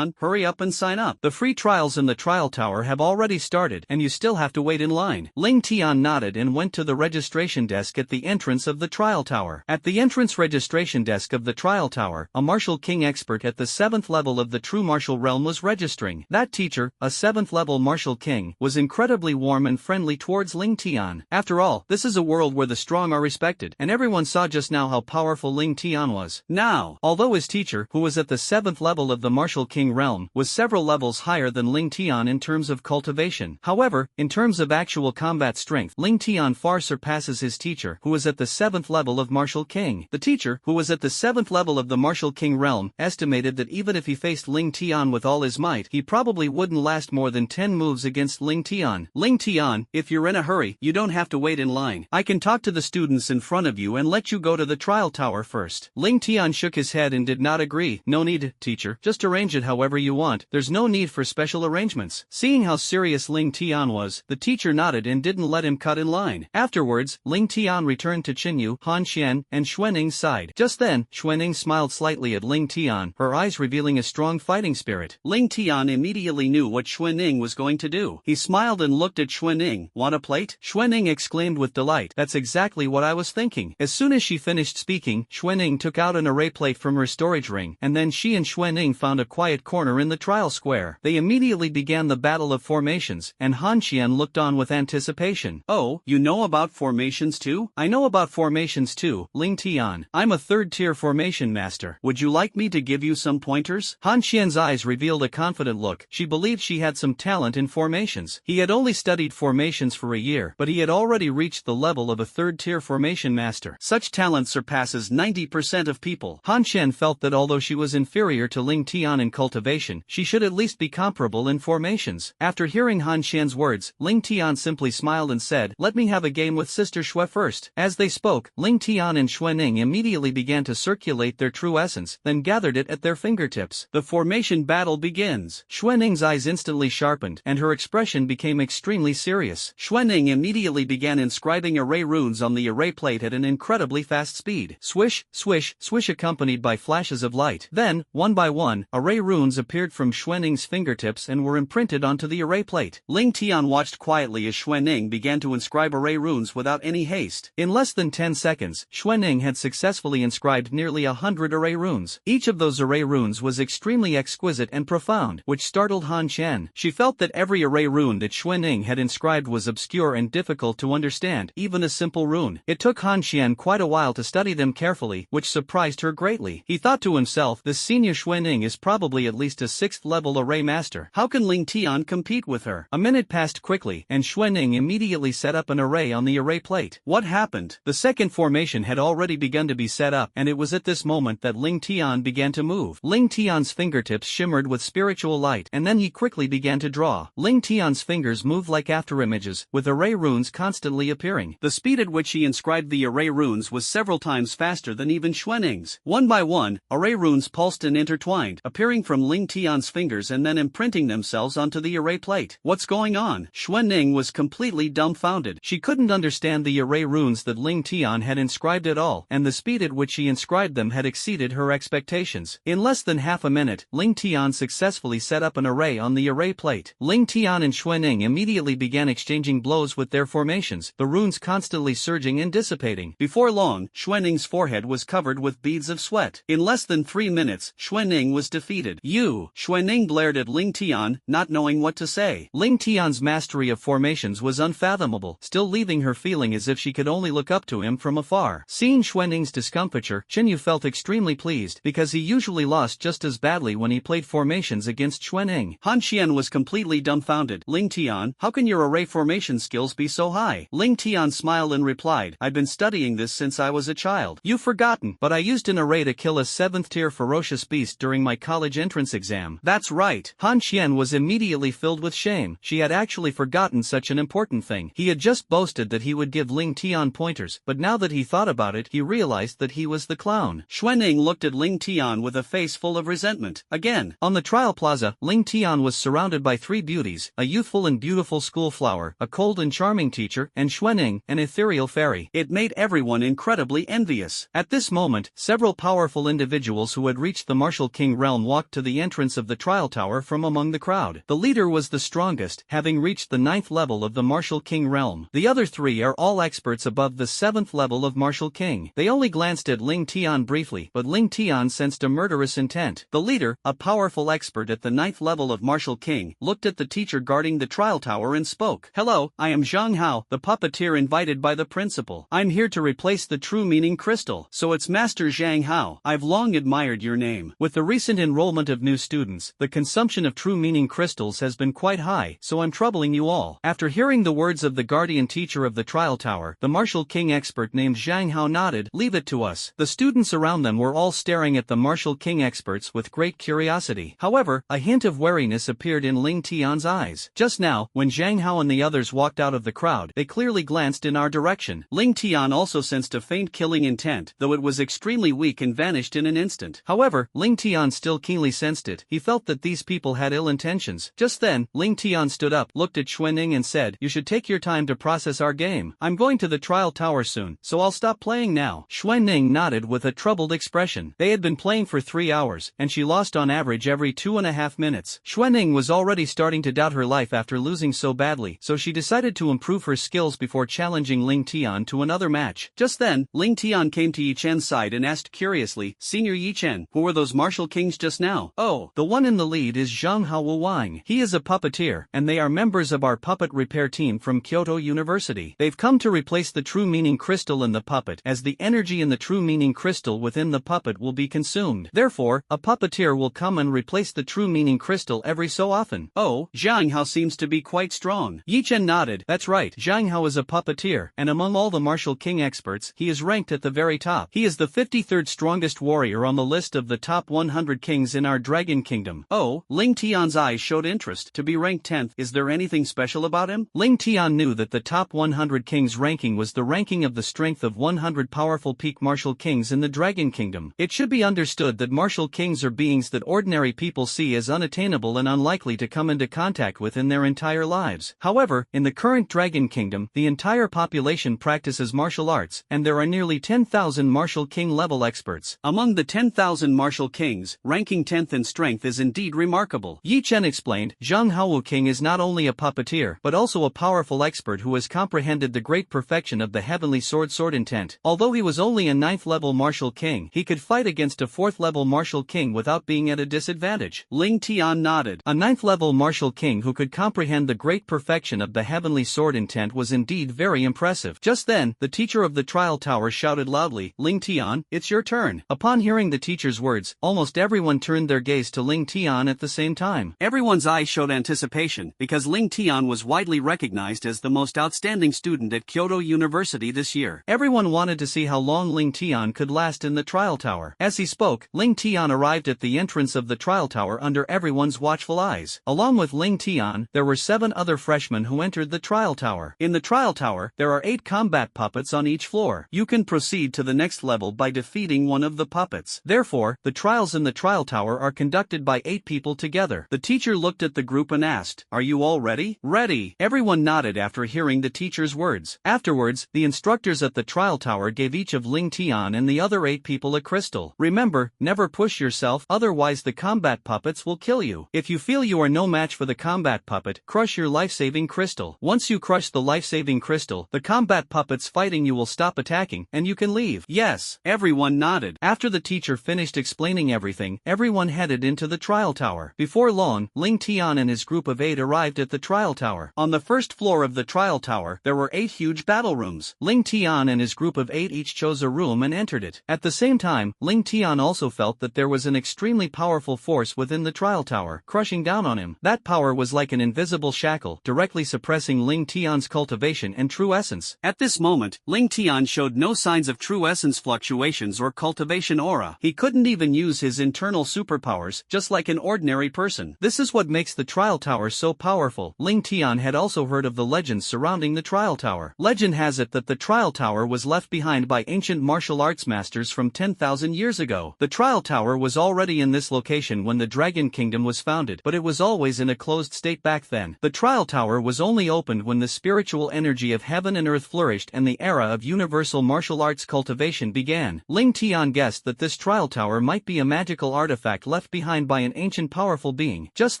hurry up and sign up. The free trials in the trial tower have already started, and you still have to wait in line. Ling Tian nodded and went to the registration desk at the entrance of the trial tower. At the entrance registration desk of the trial tower, a martial king expert at the 7th level of the true martial realm was registering. That teacher, a 7th level martial king, was incredibly warm and friendly towards Ling Tian. After all, this is a world where the strong are respected, and everyone saw just now how powerful Ling Tian was. Now, although his teacher, who was at the 7th level of the martial king realm, was several levels higher than Ling Tian in terms of cultivation. However, in terms of actual combat strength, Ling Tian far surpasses his teacher, who was at the 7th level of martial king. The teacher, who was at the 7th level of the martial king realm, estimated that even if he faced Ling Tian with all his might, he probably wouldn't last more than 10 moves against Ling Tian. Ling Tian, if you're in a hurry, you don't have to wait in line. I can talk to the students in front of you and let you go to the trial tower first. Ling Tian shook his head and did not agree. No need, teacher. Just arrange it however you want. There's no need for special arrangements. Seeing how serious Ling Tian was, the teacher nodded and didn't let him cut in line. Afterwards, Ling Tian returned to Qinyu, Han Xian, and Xuaning's side. Just then, Xuaning smiled slightly at Ling Tian, her eyes revealing a strong fighting spirit. Ling Tian Tian immediately knew what Xuanning was going to do. He smiled and looked at Xuanning. Want a plate? Xuanning exclaimed with delight. That's exactly what I was thinking. As soon as she finished speaking, Xuanning took out an array plate from her storage ring, and then she and Xuanning found a quiet corner in the trial square. They immediately began the battle of formations, and Han Qian looked on with anticipation. Oh, you know about formations too? I know about formations too, Ling Tian. I'm a third-tier formation master. Would you like me to give you some pointers? Han Qian's eyes revealed a confident look. She believed she had some talent in formations. He had only studied formations for a year, but he had already reached the level of a third-tier formation master. Such talent surpasses 90% of people. Han Qian felt that although she was inferior to Ling Tian in cultivation, she should at least be comparable in formations. After hearing Han Qian's words, Ling Tian simply smiled and said, "Let me have a game with Sister Xue first." As they spoke, Ling Tian and Xuanning immediately began to circulate their true essence, then gathered it at their fingertips. The formation battle begins. Xuanning's eyes instantly sharpened, and her expression became extremely serious. Xuanning immediately began inscribing array runes on the array plate at an incredibly fast speed. Swish, swish, swish, accompanied by flashes of light. Then, one by one, array runes appeared from Xuanning's fingertips and were imprinted onto the array plate. Ling Tian watched quietly as Xuanning began to inscribe array runes without any haste. In less than 10 seconds, Xuanning had successfully inscribed nearly 100 array runes. Each of those array runes was extremely exquisite and profound, which startled Han Qian. She felt that every array rune that Xuanning had inscribed was obscure and difficult to understand, even a simple rune. It took Han Qian quite a while to study them carefully, which surprised her greatly. He thought to himself, this senior Xuanning is probably at least a 6th-level array master. How can Ling Tian compete with her? A minute passed quickly, and Xuanning immediately set up an array on the array plate. What happened? The second formation had already begun to be set up, and it was at this moment that Ling Tian began to move. Ling Tian's fingertips shimmered with spiritual light, and then he quickly began to draw. Ling Tian's fingers moved like afterimages, with array runes constantly appearing. The speed at which he inscribed the array runes was several times faster than even Xuanning's. One by one, array runes pulsed and intertwined, appearing from Ling Tian's fingers and then imprinting themselves onto the array plate. What's going on? Xuanning was completely dumbfounded. She couldn't understand the array runes that Ling Tian had inscribed at all, and the speed at which he inscribed them had exceeded her expectations. In less than half a minute, Ling Tian successfully set up an array on the array plate. Ling Tian and Xuanning immediately began exchanging blows with their formations, the runes constantly surging and dissipating. Before long, Xuanning's forehead was covered with beads of sweat. In less than 3 minutes, Xuanning was defeated. You! Xuanning blared at Ling Tian, not knowing what to say. Ling Tian's mastery of formations was unfathomable, still leaving her feeling as if she could only look up to him from afar. Seeing Xuanning's discomfiture, Qinyu felt extremely pleased, because he usually lost just as badly when he played formations against Xuanning. Han Qian was completely dumbfounded. Ling Tian, how can your array formation skills be so high? Ling Tian smiled and replied, I've been studying this since I was a child. You've forgotten, but I used an array to kill a 7th-tier ferocious beast during my college entrance exam. That's right. Han Qian was immediately filled with shame. She had actually forgotten such an important thing. He had just boasted that he would give Ling Tian pointers, but now that he thought about it, he realized that he was the clown. Xuanning looked at Ling Tian with a face full of resentment. Again, on the trial plaza, Ling Tian was surrounded by 3 beauties, a youthful and beautiful schoolflower, a cold and charming teacher, and Xuanning, an ethereal fairy. It made everyone incredibly envious. At this moment, several powerful individuals who had reached the Martial King realm walked to the entrance of the trial tower from among the crowd. The leader was the strongest, having reached the 9th level of the Martial King realm. The other 3 are all experts above the 7th level of Martial King. They only glanced at Ling Tian briefly, but Ling Tian sensed a murderous intent. The leader, a powerful expert at the 9th level of Martial King, looked at the teacher guarding the trial tower and spoke. Hello, I am Zhang Hao, the puppeteer invited by the principal. I'm here to replace the true meaning crystal. So it's Master Zhang Hao. I've long admired your name. With the recent enrollment of new students, the consumption of true meaning crystals has been quite high, so I'm troubling you all. After hearing the words of the guardian teacher of the trial tower, the Martial King expert named Zhang Hao nodded. Leave it to us. The students around them were all staring at the Martial King experts with great curiosity. However, a hint of wariness appeared in Ling Tian's eyes. Just now, when Zhang Hao and the others walked out of the crowd, they clearly glanced in our direction. Ling Tian also sensed a faint killing intent, though it was extremely weak and vanished in an instant. However, Ling Tian still keenly sensed it. He felt that these people had ill intentions. Just then, Ling Tian stood up, looked at Xuanning and said, You should take your time to process our game. I'm going to the trial tower soon, so I'll stop playing now. Xuanning nodded with a troubled expression. They had been playing for 3 hours, and she lost on average every 2.5 2.5 minutes. Xuanning was already starting to doubt her life after losing so badly, so she decided to improve her skills before challenging Ling Tian to another match. Just then, Ling Tian came to Yi Chen's side and asked curiously, "Senior Yi Chen, who were those martial kings just now?" "Oh, the one in the lead is Zhang Hao Wang. He is a puppeteer, and they are members of our puppet repair team from Kyoto University. They've come to replace the true meaning crystal in the puppet, as the energy in the true meaning crystal within the puppet will be consumed. Therefore, a puppeteer will come and replace the true meaning crystal every so often." "Oh, Zhang Hao seems to be quite strong." Yi Chen nodded. "That's right, Zhang Hao is a puppeteer, and among all the martial king experts, he is ranked at the very top. He is the 53rd strongest warrior on the list of the top 100 kings in our Dragon Kingdom." "Oh," Ling Tian's eyes showed interest. "To be ranked 10th, is there anything special about him?" Ling Tian knew that the top 100 kings ranking was the ranking of the strength of 100 powerful peak martial kings in the Dragon Kingdom. It should be understood that martial kings are beings that ordinary people see as unattainable and unlikely to come into contact with in their entire lives. However, in the current Dragon Kingdom, the entire population practices martial arts, and there are nearly 10,000 martial king level experts. Among the 10,000 martial kings, ranking 10th in strength is indeed remarkable. Yi Chen explained, "Zhang Hao King is not only a puppeteer, but also a powerful expert who has comprehended the great perfection of the heavenly sword intent. Although he was only a 9th level martial king, he could fight against a 4th level martial king without being at a disadvantage." Ling Tian nodded. A 9th level martial king who could comprehend the great perfection of the heavenly sword intent was indeed very impressive. Just then, the teacher of the trial tower shouted loudly, "Ling Tian, it's your turn." Upon hearing the teacher's words, almost everyone turned their gaze to Ling Tian at the same time. Everyone's eyes showed anticipation, because Ling Tian was widely recognized as the most outstanding student at Kyoto University this year. Everyone wanted to see how long Ling Tian could last in the trial tower. As he spoke, Ling Tian arrived at the entrance of the trial tower under everyone's watchful eyes. Along with Ling Tian, there were 7 other freshmen who entered the trial tower. In the trial tower, there are 8 combat puppets on each floor. You can proceed to the next level by defeating one of the puppets. Therefore, the trials in the trial tower are conducted by 8 people together. The teacher looked at the group and asked, "Are you all ready?" "Ready." Everyone nodded after hearing the teacher's words. Afterwards, the instructors at the trial tower gave each of Ling Tian and the other 8 people a crystal. "Remember, never push yourself, otherwise the combat puppets will kill you. If you feel you are no match for the combat puppet, crush your life-saving crystal. Once you crush the life-saving crystal, the combat puppets fighting you will stop attacking, and you can leave." "Yes." Everyone nodded. After the teacher finished explaining everything, everyone headed into the trial tower. Before long, Ling Tian and his group of 8 arrived at the trial tower. On the first floor of the trial tower, there were 8 huge battle rooms. Ling Tian and his group of 8 each chose a room and entered it. At the same time, Ling Tian also felt that there was an extremely powerful force within the trial tower, crushing down on him. That power was like an invisible shackle, directly suppressing Ling Tian's cultivation and true essence. At this moment, Ling Tian showed no signs of true essence fluctuations or cultivation aura. He couldn't even use his internal superpowers, just like an ordinary person. This is what makes the trial tower so powerful. Ling Tian had also heard of the legends surrounding the trial tower. Legend has it that the trial tower was left behind by ancient martial arts masters from 10,000 years ago. The trial tower was already in this location when the Dragon Kingdom was founded, but it was always in a closed state back then. The trial tower was only opened when the spiritual energy of heaven and earth flourished and the era of universal martial arts cultivation began. Ling Tian guessed that this trial tower might be a magical artifact left behind by an ancient powerful being. Just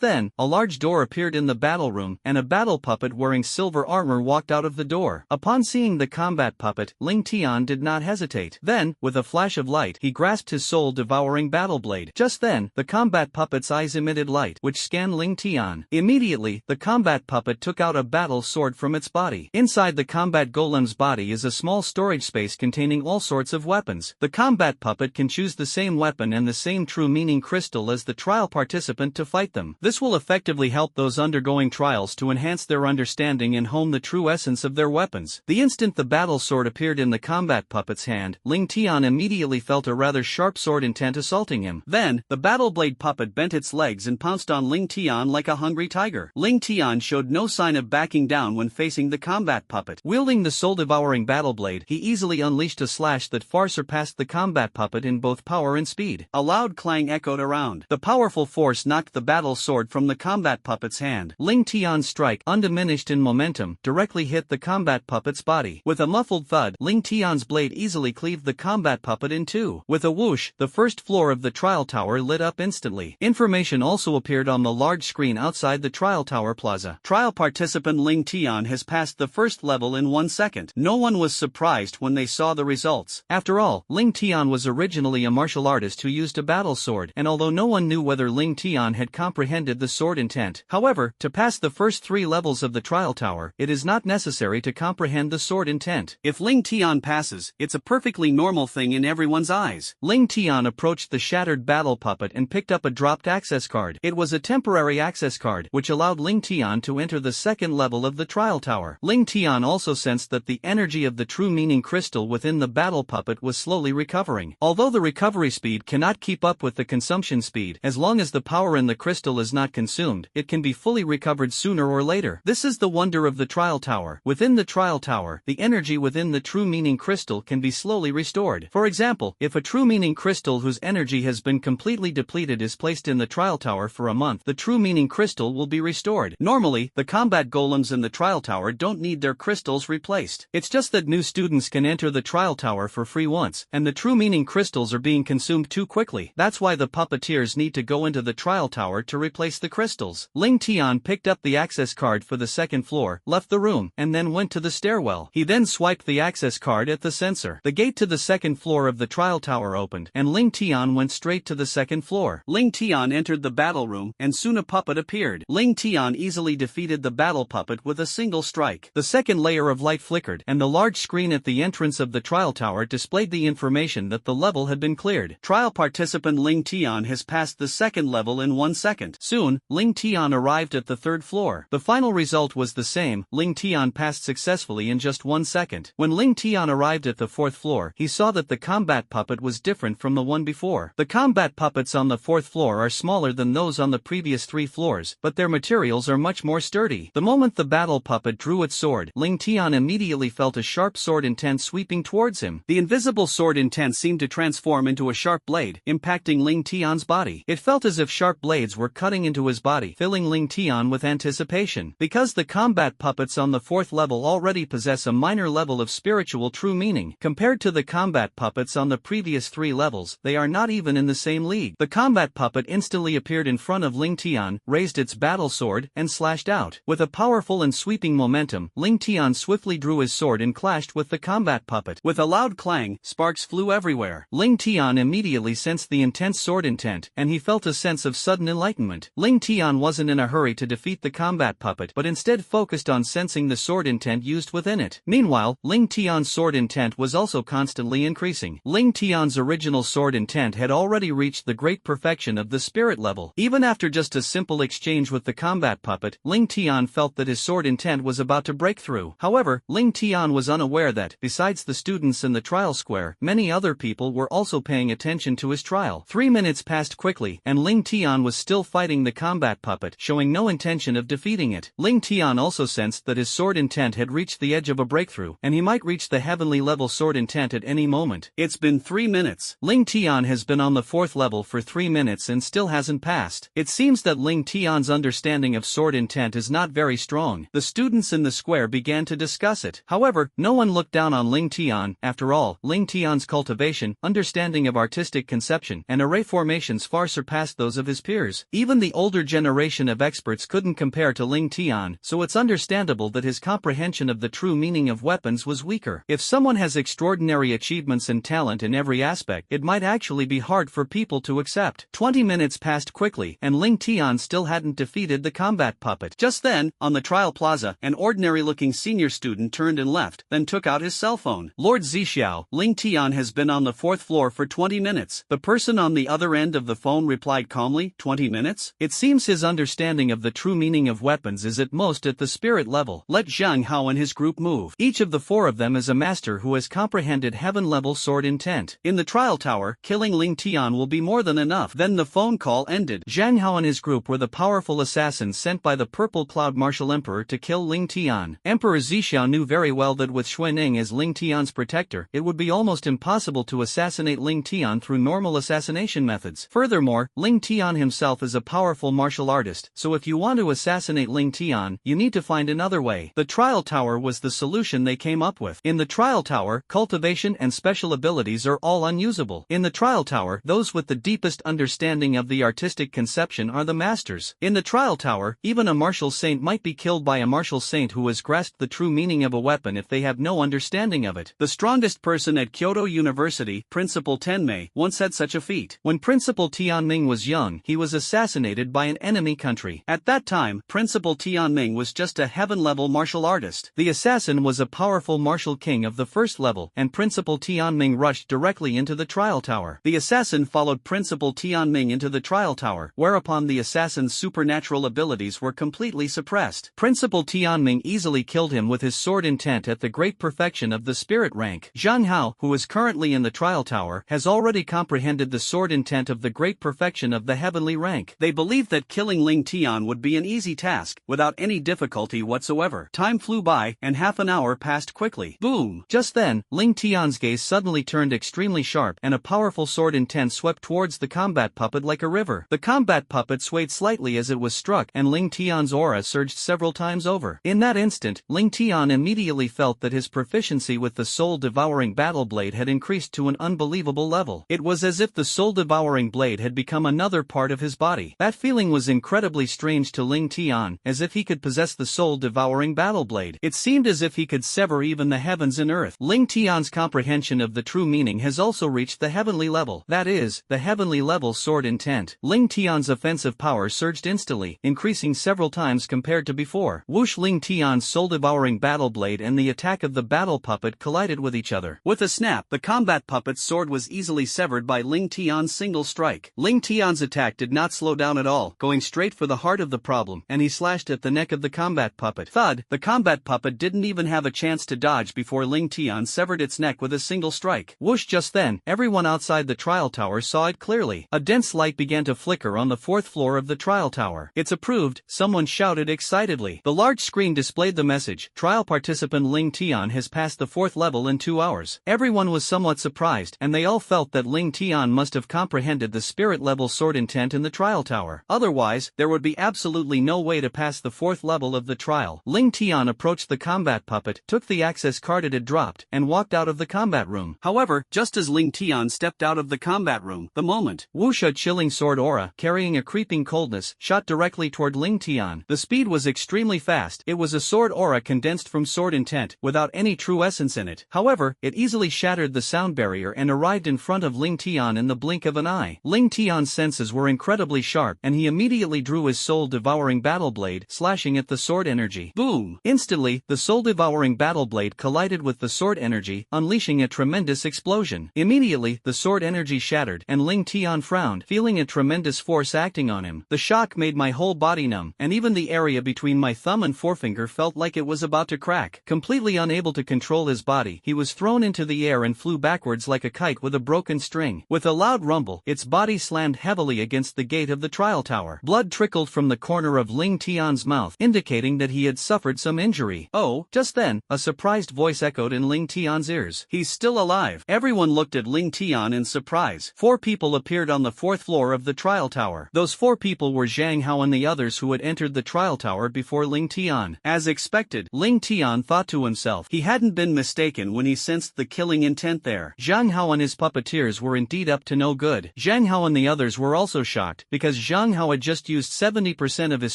then, a large door appeared in the battle room, and a battle puppet wearing silver armor walked out of the door. Upon seeing the combat puppet, Ling Tian did not hesitate. Then, with a flash of light, he grasped his soul-devouring battle blade. Just then, the combat puppet's eyes emitted light, which scanned Ling Tian. Immediately, the combat puppet took out a battle sword from its body. Inside the combat golem's body is a small storage space containing all sorts of weapons. The combat puppet can choose the same weapon and the same true meaning crystal as the trial participant to fight them. This will effectively help those undergoing trials to enhance their understanding and hone the true essence of their weapons. The instant the battle sword appeared in the combat puppet's hand, Ling Tian immediately felt a rather sharp sword intent assaulting him. Then, the battle blade puppet bent its legs and pounced on Ling Tian like a hungry tiger. Ling Tian showed no sign of backing down when facing the combat puppet. Wielding the soul-devouring battle blade, he easily unleashed a slash that far surpassed the combat puppet in both power and speed. A loud clang echoed around. The powerful force knocked the battle sword from the combat puppet's hand. Ling Tian's strike, undiminished in momentum, directly hit the combat puppet's body. With a muffled thud, Ling Tian's blade easily cleaved the combat puppet in two. With a whoosh, the first floor of the trial tower lit up instantly. In
Information also appeared on the large screen outside the trial tower plaza.
Trial participant Ling Tian has passed the first level in 1 second. No one was surprised when they saw the results.
After all, Ling Tian was originally a martial artist who used a battle sword, and although no one knew whether Ling Tian had comprehended the sword intent. However, to pass the first 3 levels of the trial tower, it is not necessary to comprehend the sword intent.
If Ling Tian passes, it's a perfectly normal thing in everyone's eyes.
Ling Tian approached the shattered battle puppet and picked up a dropped access card. It was a temporary access card, which allowed Ling Tian to enter the second level of the trial tower. Ling Tian also sensed that the energy of the true meaning crystal within the battle puppet was slowly recovering. Although the recovery speed cannot keep up with the consumption speed, as long as the power in the crystal is not consumed, it can be fully recovered sooner or later. This is the wonder of the trial tower. Within the trial tower, the energy within the true meaning crystal can be slowly restored. For example, if a true meaning crystal whose energy has been completely depleted is placed in the trial tower for a month, the true meaning crystal will be restored.
Normally, the combat golems in the trial tower don't need their crystals replaced.
It's just that new students can enter the trial tower for free once, and the true meaning crystals are being consumed too quickly. That's why the puppeteers need to go into the trial tower to replace the crystals. Ling Tian picked up the access card for the second floor, left the room, and then went to the stairwell. He then swiped the access card at the sensor. The gate to the second floor of the trial tower opened, and Ling Tian went straight to the second floor.
Ling Tian entered the battle room, and soon a puppet appeared. Ling Tian easily defeated the battle puppet with a single strike.
The second layer of light flickered, and the large screen at the entrance of the trial tower displayed the information that the level had been cleared.
Trial participant Ling Tian has passed the second level in 1 second.
Soon, Ling Tian arrived at the third floor. The final result was the same. Ling Tian passed successfully in just 1 second. When Ling Tian arrived at the fourth floor, he saw that the combat puppet was different from the one before. The combat puppets on the fourth floor are smaller than those on the previous 3 floors, but their materials are much more sturdy. The moment the battle puppet drew its sword, Ling Tian immediately felt a sharp sword intent sweeping towards him.
The invisible sword intent seemed to transform into a sharp blade, impacting Ling Tian's body.
It felt as if sharp blades were cutting into his body, filling Ling Tian with anticipation. Because the combat puppets on the fourth level already possess a minor level of spiritual true meaning, compared to the combat puppets on the previous 3 levels, they are not even in the same league. The combat puppet instantly appeared in front of Ling Tian, raised its battle sword, and slashed out. With a powerful and sweeping momentum, Ling Tian swiftly drew his sword and clashed with the combat puppet.
With a loud clang, sparks flew everywhere.
Ling Tian immediately sensed the intense sword intent, and he felt a sense of sudden enlightenment. Ling Tian wasn't in a hurry to defeat the combat puppet, but instead focused on sensing the sword intent used within it. Meanwhile, Ling Tian's sword intent was also constantly increasing. Ling Tian's original sword intent had already reached the great perfection of the spirit level. Even after just a simple exchange with the combat puppet, Ling Tian felt that his sword intent was about to break through. However, Ling Tian was unaware that, besides the students in the trial square, many other people were also paying attention to his trial. 3 minutes passed quickly, and Ling Tian was still fighting the combat puppet, showing no intention of defeating it. Ling Tian also sensed that his sword intent had reached the edge of a breakthrough, and he might reach the heavenly level sword intent at any moment.
It's been 3 minutes.
Ling Tian has been on the fourth level for 3 minutes and still hasn't passed. It seems that Ling Tian's understanding of sword intent is not very strong. The students in the square began to discuss it. However, no one looked down on Ling Tian. After all, Ling Tian's cultivation, understanding of artistic conception, and array formations far surpassed those of his peers. Even the older generation of experts couldn't compare to Ling Tian, so it's understandable that his comprehension of the true meaning of weapons was weaker. If someone has extraordinary achievements and talent in every aspect, it might actually be hard for people to accept. 20 minutes passed quickly, and Ling Tian still hadn't defeated the combat puppet.
Just then, on the trial plaza, an ordinary-looking senior student turned and left, then took out his cell phone.
Lord Zixiao,
Ling Tian has been on the fourth floor for 20 minutes. The person on the other end of the phone replied calmly, 20 minutes?
It seems his understanding of the true meaning of weapons is at most at the spirit level.
Let Zhang Hao and his group move.
Each of the 4 of them is a master who has comprehended heaven-level sword intent.
In the trial tower, killing Ling Tian will be more than enough. Then the phone call ended.
Zhang Hao and his group were the powerful assassins sent by the Purple Cloud Martial Emperor to kill Ling Tian. Emperor Zixiao knew very well that with Xuening as Ling Tian's protector, it would be almost impossible to assassinate Ling Tian through normal assassination methods. Furthermore, Ling Tian himself is a powerful martial artist, so if you want to assassinate Ling Tian, you need to find another way. The trial tower was the solution they came up with. In the trial tower, cultivation and special abilities are all unusable. In the trial tower, those with the deepest understanding of of the artistic conception are the masters. In the trial tower, even a martial saint might be killed by a martial saint who has grasped the true meaning of a weapon if they have no understanding of it. The strongest person at Kyoto University, Principal Tenmei, once had such a feat. When Principal Tianming was young, he was assassinated by an enemy country. At that time, Principal Tianming was just a heaven-level martial artist. The assassin was a powerful martial king of the first level, and Principal Tianming rushed directly into the trial tower. The assassin followed Principal Tianming into the trial tower, whereupon the assassin's supernatural abilities were completely suppressed. Principal Tianming easily killed him with his sword intent at the great perfection of the spirit rank. Zhang Hao, who is currently in the trial tower, has already comprehended the sword intent of the great perfection of the heavenly rank. They believed that killing Ling Tian would be an easy task, without any difficulty whatsoever. Time flew by, and half an hour passed quickly. Boom! Just then, Ling Tian's gaze suddenly turned extremely sharp, and a powerful sword intent swept towards the combat puppet like a river. The combat puppet swayed slightly as it was struck, and Ling Tian's aura surged several times over. In that instant, Ling Tian immediately felt that his proficiency with the soul-devouring battle blade had increased to an unbelievable level. It was as if the soul-devouring blade had become another part of his body. That feeling was incredibly strange to Ling Tian, as if he could possess the soul-devouring battle blade. It seemed as if he could sever even the heavens and earth. Ling Tian's comprehension of the true meaning has also reached the heavenly level. That is, the heavenly level sword intent. Ling Tian's offensive power surged instantly, increasing several times compared to before. Whoosh! Ling Tian's soul-devouring battle blade and the attack of the battle puppet collided with each other. With a snap, the combat puppet's sword was easily severed by Ling Tian's single strike. Ling Tian's attack did not slow down at all, going straight for the heart of the problem, and he slashed at the neck of the combat puppet. Thud! The combat puppet didn't even have a chance to dodge before Ling Tian severed its neck with a single strike. Whoosh! Just then, everyone outside the trial tower saw it clearly. A dense light began to flicker on the fourth floor of the trial tower. It's approved, someone shouted excitedly. The large screen displayed the message, trial participant Ling Tian has passed the fourth level in 2 hours. Everyone was somewhat surprised, and they all felt that Ling Tian must have comprehended the spirit level sword intent in the trial tower. Otherwise, there would be absolutely no way to pass the fourth level of the trial. Ling Tian approached the combat puppet, took the access card it had dropped, and walked out of the combat room. However, just as Ling Tian stepped out of the combat room, the moment, whoosh! A chilling sword aura, carrying a creeping coldness, shot directly toward Ling Tian. The speed was extremely fast. It was a sword aura condensed from sword intent, without any true essence in it. However, it easily shattered the sound barrier and arrived in front of Ling Tian in the blink of an eye. Ling Tian's senses were incredibly sharp, and he immediately drew his soul-devouring battle blade, slashing at the sword energy. Boom! Instantly, the soul-devouring battle blade collided with the sword energy, unleashing a tremendous explosion. Immediately, the sword energy shattered, and Ling Tian frowned, feeling a tremendous force acting on him. The shock made my whole body numb, and even the area between my thumb and forefinger felt like it was about to crack. Completely unable to control his body, he was thrown into the air and flew backwards like a kite with a broken string. With a loud rumble, its body slammed heavily against the gate of the trial tower. Blood trickled from the corner of Ling Tian's mouth, indicating that he had suffered some injury. Oh, just then, a surprised voice echoed in Ling Tian's ears. He's still alive. Everyone looked at Ling Tian in surprise. 4 people appeared on the 4th floor of the trial tower. Those 4 people were Zhang Hao and the others who had entered the trial tower before Ling Tian. As expected, Ling Tian thought to himself. He hadn't been mistaken when he sensed the killing intent there. Zhang Hao and his puppeteers were indeed up to no good. Zhang Hao and the others were also shocked, because Zhang Hao had just used 70% of his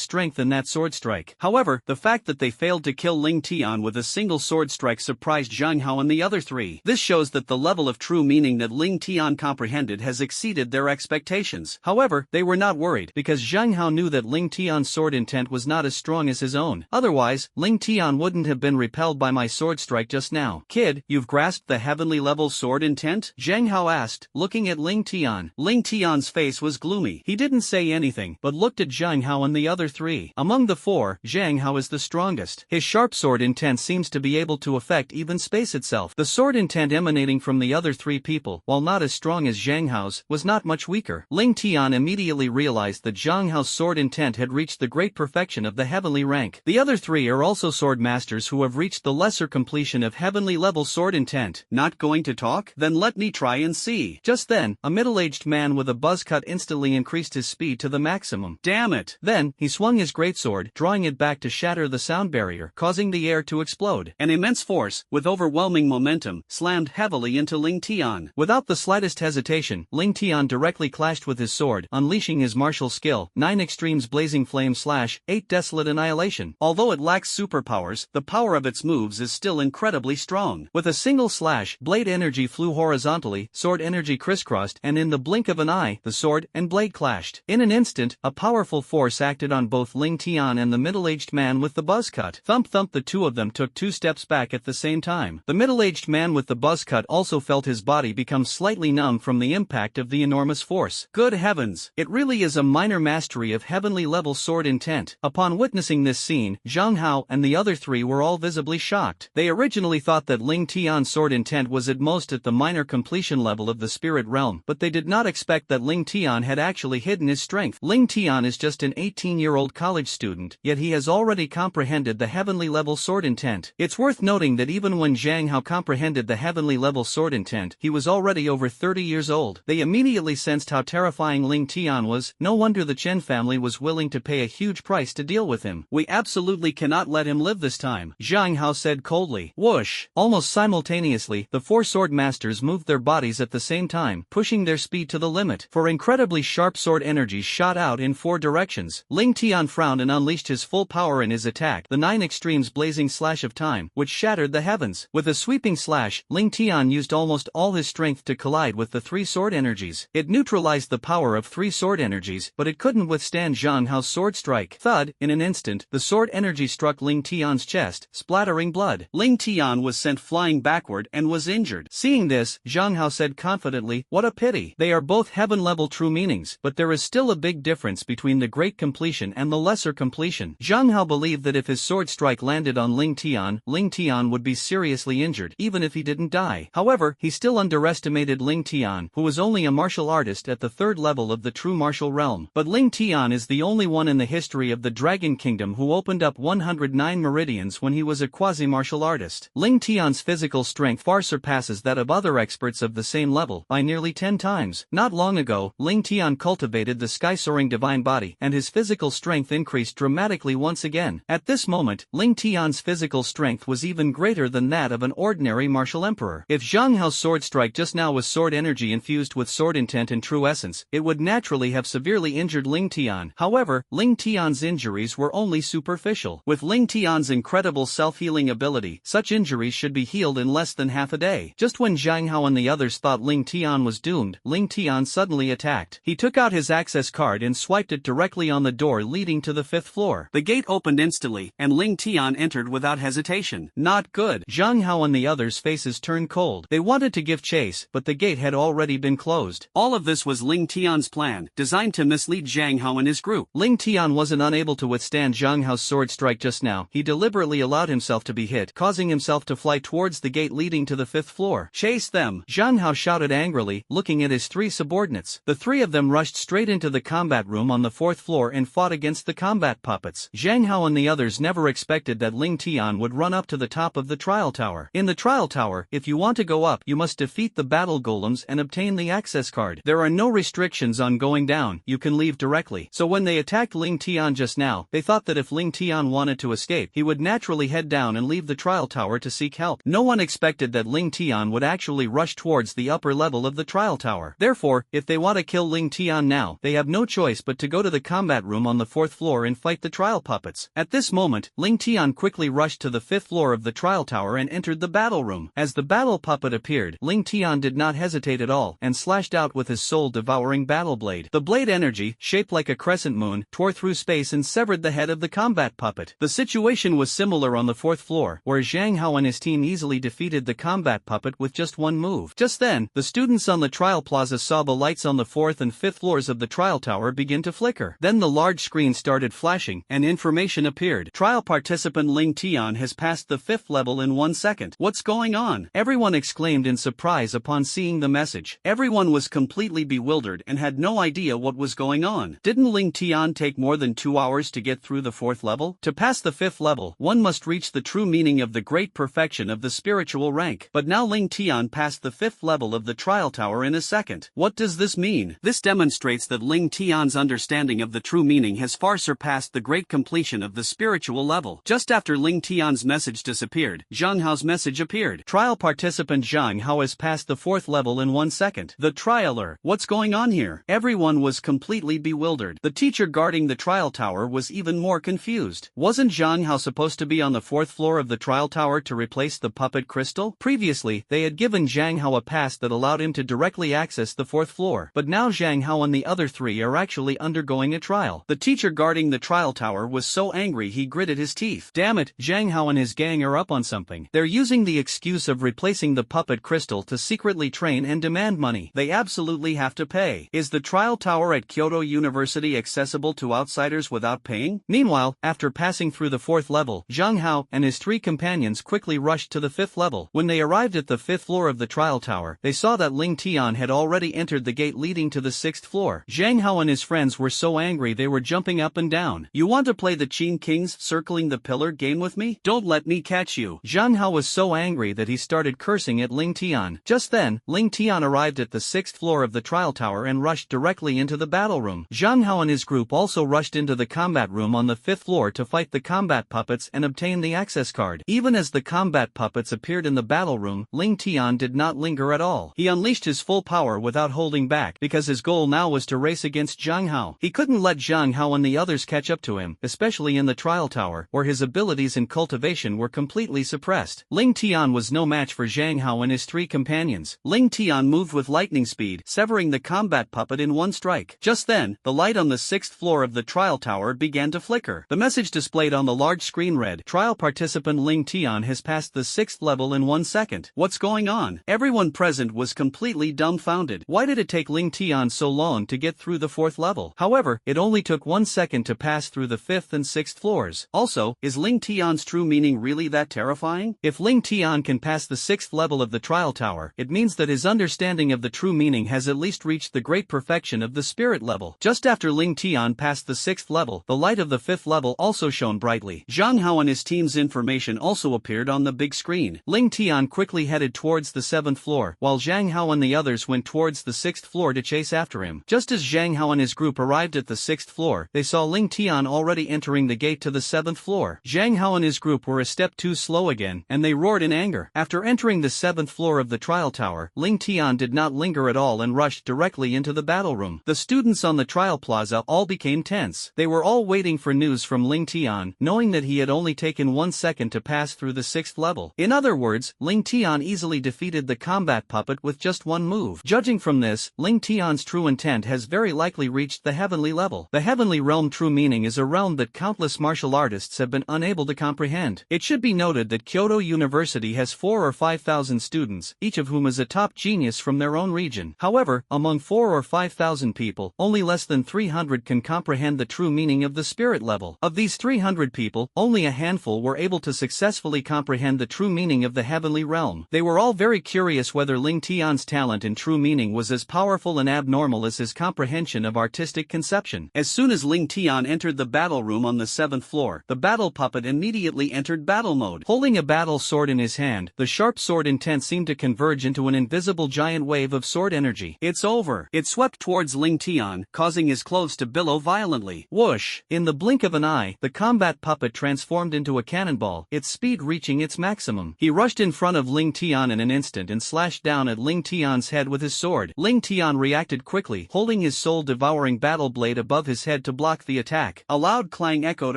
strength in that sword strike. However, the fact that they failed to kill Ling Tian with a single sword strike surprised Zhang Hao and the other 3. This shows that the level of true meaning that Ling Tian comprehended has exceeded their expectations. However, they were not worried, because Zhang Hao knew that Ling Tian's sword intent was not as strong as his own. Otherwise, Ling Tian wouldn't have been repelled by my sword strike just now. Kid, you've grasped the heavenly level sword intent? Zhang Hao asked, looking at Ling Tian. Ling Tian's face was gloomy. He didn't say anything, but looked at Zhang Hao and the other 3. Among the 4, Zhang Hao is the strongest. His sharp sword intent seems to be able to affect even space itself. The sword intent emanating from the other 3 people, while not as strong as Zhang Hao's, was not much weaker. Ling Tian immediately realized that Zhang Hao's sword intent had reached the great perfection of the heavenly rank. The other 3 are also sword masters who have reached the lesser completion of heavenly level sword intent. Not going to talk? Then let me try and see. Just then, a middle-aged man with a buzz cut instantly increased his speed to the maximum. Damn it! Then, he swung his greatsword, drawing it back to shatter the sound barrier, causing the air to explode. An immense force, with overwhelming momentum, slammed heavily into Ling Tian. Without the slightest hesitation, Ling Tian directly clashed with his sword, unleashing his martial skill, 9 extremes blazing flame slash, 8 desolate annihilation. Although it lacks superpowers, the power of its moves is still incredibly strong. With a single slash, blade energy flew horizontally, sword energy crisscrossed, and in the blink of an eye, the sword and blade clashed. In an instant, a powerful force acted on both Ling Tian and the middle-aged man with the buzz cut. Thump thump, the two of them took 2 steps back at the same time. The middle-aged man with the buzz cut also felt his body become slightly numb from the impact of the enormous force. Good heavens, it really is a minor mastery of heavenly-level sword intent. Upon witnessing this scene, Zhang Hao and the other 3 were all visibly shocked. They originally thought that Ling Tian's sword intent was at most at the minor completion level of the spirit realm, but they did not expect that Ling Tian had actually hidden his strength. Ling Tian is just an 18-year-old college student, yet he has already comprehended the heavenly-level sword intent. It's worth noting that even when Zhang Hao comprehended the heavenly-level sword intent, he was already over 30 years old. They immediately sensed how terrifying Ling Tian was. No wonder the Chen family was willing to pay a huge price to deal with him. We absolutely cannot let him live this time, Zhang Hao said coldly. Whoosh! Almost simultaneously, the 4 sword masters moved their bodies at the same time, pushing their speed to the limit. For incredibly sharp sword energies shot out in 4 directions. Ling Tian frowned and unleashed his full power in his attack, the 9 extremes blazing slash of time, which shattered the heavens. With a sweeping slash, Ling Tian used almost all his strength to collide with the 3 sword energies. It neutralized the power of 3 sword energies, but it couldn't withstand Zhang Hao's sword strike. Thud! In an instant, the sword energy struck Ling Tian's chest, splattering blood. Ling Tian was sent flying backward and was injured. Seeing this, Zhang Hao said confidently, "What a pity. They are both heaven-level true meanings, but there is still a big difference between the great completion and the lesser completion." Zhang Hao believed that if his sword strike landed on Ling Tian would be seriously injured, even if he didn't die. However, he still underestimated Ling Tian, who was only a martial artist at the 3rd level of the true martial realm. But Ling Tian is the only one in the history of the Dragon Kingdom who opened up 109 meridians when he was a quasi-martial artist. Ling Tian's physical strength far surpasses that of other experts of the same level by nearly 10 times. Not long ago, Ling Tian cultivated the sky-soaring divine body, and his physical strength increased dramatically once again. At this moment, Ling Tian's physical strength was even greater than that of an ordinary martial emperor. If Zhang Hao's sword strike just now was sword energy infused with sword intent and true essence, it would naturally have severely injured Ling Tian. However, Ling Tian's injuries were only superficial. With Ling Tian's incredible self-healing ability, such injuries should be healed in less than half a day. Just when Zhang Hao and the others thought Ling Tian was doomed, Ling Tian suddenly attacked. He took out his access card and swiped it directly on the door leading to the 5th floor. The gate opened instantly, and Ling Tian entered without hesitation. Not good. Zhang Hao and the others' faces turned cold. They wanted to give chase, but the gate had already been closed. All of this was Ling Tian's plan, designed to mislead Zhang Hao and his group. Ling Tian wasn't unable to withstand Zhang Hao's sword strike just now. He deliberately allowed himself to be hit, causing himself to fly towards the gate leading to the 5th floor. Chase them! Zhang Hao shouted angrily, looking at his 3 subordinates. The 3 of them rushed straight into the combat room on the 4th floor and fought against the combat puppets. Zhang Hao and the others never expected that Ling Tian would run up to the top of the trial tower. In the trial tower, if you want to go up, you must defeat the battle golems and obtain the access card. There are no restrictions on going down, you can leave directly. So when they attacked Ling Tian just now, they thought that if Ling Tian wanted to escape, he would naturally head down and leave the trial tower to seek help. No one expected that Ling Tian would actually rush towards the upper level of the trial tower. Therefore, if they want to kill Ling Tian now, they have no choice but to go to the combat room on the 4th floor and fight the trial puppets. At this moment, Ling Tian quickly rushed to the 5th floor of the trial tower and entered the battle room. As the battle puppet appeared, Ling Tian did not hesitate at all and slashed out with his soul-devouring battle blade. The blade energy, shaped like a crescent moon, tore through space and severed the head of the combat puppet. The situation was similar on the 4th floor, where Zhang Hao and his team easily defeated the combat puppet with just one move. Just then, the students on the trial plaza saw the lights on the 4th and 5th floors of the trial tower begin to flicker. Then the large screen started flashing, and information appeared. Trial participant Ling Tian has passed the 5th level in 1 second. What's going on? Everyone exclaimed in surprise upon seeing the message. Everyone was completely bewildered and had no idea what was going on. Didn't Ling Tian take more than 2 hours to get through the 4th level? To pass the 5th level, one must reach the true meaning of the great perfection of the spiritual rank. But now Ling Tian passed the 5th level of the trial tower in a second. What does this mean? This demonstrates that Ling Tian's understanding of the true meaning has far surpassed the great completion of the spiritual level. Just after Ling Tian's message disappeared, Zhang Hao's message appeared. Trial participant Zhang Hao has passed the 4th level in 1 second. The trialer. What's going on
here? Everyone was completely bewildered. The teacher guarding the trial tower was even more confused. Wasn't Zhang Hao supposed to be on the 4th floor of the trial tower to replace the puppet crystal? Previously, they had given Zhang Hao a pass that allowed him to directly access the 4th floor, but now Zhang Hao and the other 3 are actually undergoing a trial. The teacher guarding the trial tower was so angry he gritted his teeth. Damn it, Zhang Hao and his gang are up on something. They're using the excuse of replacing the puppet crystal to secretly train and demand money. They absolutely have to pay. Is the trial tower at Kyoto University accessible to outsiders without paying? Meanwhile, after passing through the 4th level, Zhang Hao and his 3 companions quickly rushed to the 5th level. When they arrived at the 5th floor of the trial tower, they saw that Ling Tian had already entered the gate leading to the 6th floor. Zhang Hao and his friends were so angry they were jumping up and down. You want to play the Qin Kings circling the pillar game with me? Don't let me catch you. Zhang Hao was so angry that he started cursing at Ling Tian. Just then, Ling Tian arrived at the 6th floor of the trial tower and rushed directly into the battle room. Zhang Hao and his group also rushed into the combat room on the 5th floor to fight the combat puppets and obtain the access card. Even as the combat puppets appeared in the battle room, Ling Tian did not linger at all. He unleashed his full power without holding back because his goal now was to race against Zhang Hao. He couldn't let Zhang Hao and the others catch up to him, especially in the trial tower, where his abilities in cultivation were completely suppressed. Ling Tian was no match for Zhang Hao and his 3 companions. Ling Tian moved with lightning speed, severing the combat puppet in one strike. Just then, the light on the 6th floor of the trial tower began to flicker. The message displayed on the large screen read, "Trial participant Ling Tian has passed the 6th level in 1 second. What's going on? Everyone present was completely dumbfounded. Why did it take Ling Tian so long to get through the 4th level? However, it only took 1 second to pass through the 5th and 6th floors. Also, is Ling Tian's true meaning really that terrifying? If Ling Tian can pass the 6th level of the trial tower, it means that his understanding of the true meaning has at least reached the great perfection of the spirit level." Just after Ling Tian passed the 6th level, the light of the 5th level also shone brightly. Zhang Hao and his team's information also appeared on the big screen. Ling Tian quickly headed towards the 7th floor, while Zhang Hao and the others went towards the 6th floor to chase after him. Just as Zhang Hao and his group arrived at the 6th floor, they saw Ling Tian already entering the gate to the 7th floor. Zhang Hao and his group were a step too slow again, and they roared in anger. After entering the 7th floor of the trial tower, Ling Tian did not linger at all and rushed directly into the battle room. The students on the trial plaza all became tense. They were all waiting for news from Ling Tian, knowing that he had only taken 1 second to pass through the 6th level. In other words, Ling Tian easily defeated the combat puppet with just 1 move. Judging from this, Ling Tian's true intent has very likely reached the heavenly level. The heavenly realm true meaning is a realm that countless martial artists have been unable to comprehend. It should be noted that Kyoto University has 4 or 5,000 students, each of whom is a top genius from their own region. However, among 4 or 5,000 people, only less than 300 can comprehend the true meaning of the spirit level. Of these 300 people, only a handful were able to successfully comprehend the true meaning of the heavenly realm. They were all very curious whether Ling Tian's talent in true meaning was as powerful and abnormal as his comprehension of artistic conception. As soon as Ling Tian entered the battle room on the 7th floor, the battle puppet immediately entered battle mode. Holding a battle sword in his hand, the sharp sword intent seemed to converge into an invisible giant wave of sword energy. "It's over." It swept towards Ling Tian, causing his clothes to billow violently. Whoosh! In the blink of an eye, the combat puppet transformed into a cannonball, its speed reaching its maximum. He rushed in front of Ling Tian in an instant and slashed down at Ling Tian's head with his sword. Ling Tian reacted quickly, holding his soul-devouring battle blade above his head to block the attack. A loud clang echoed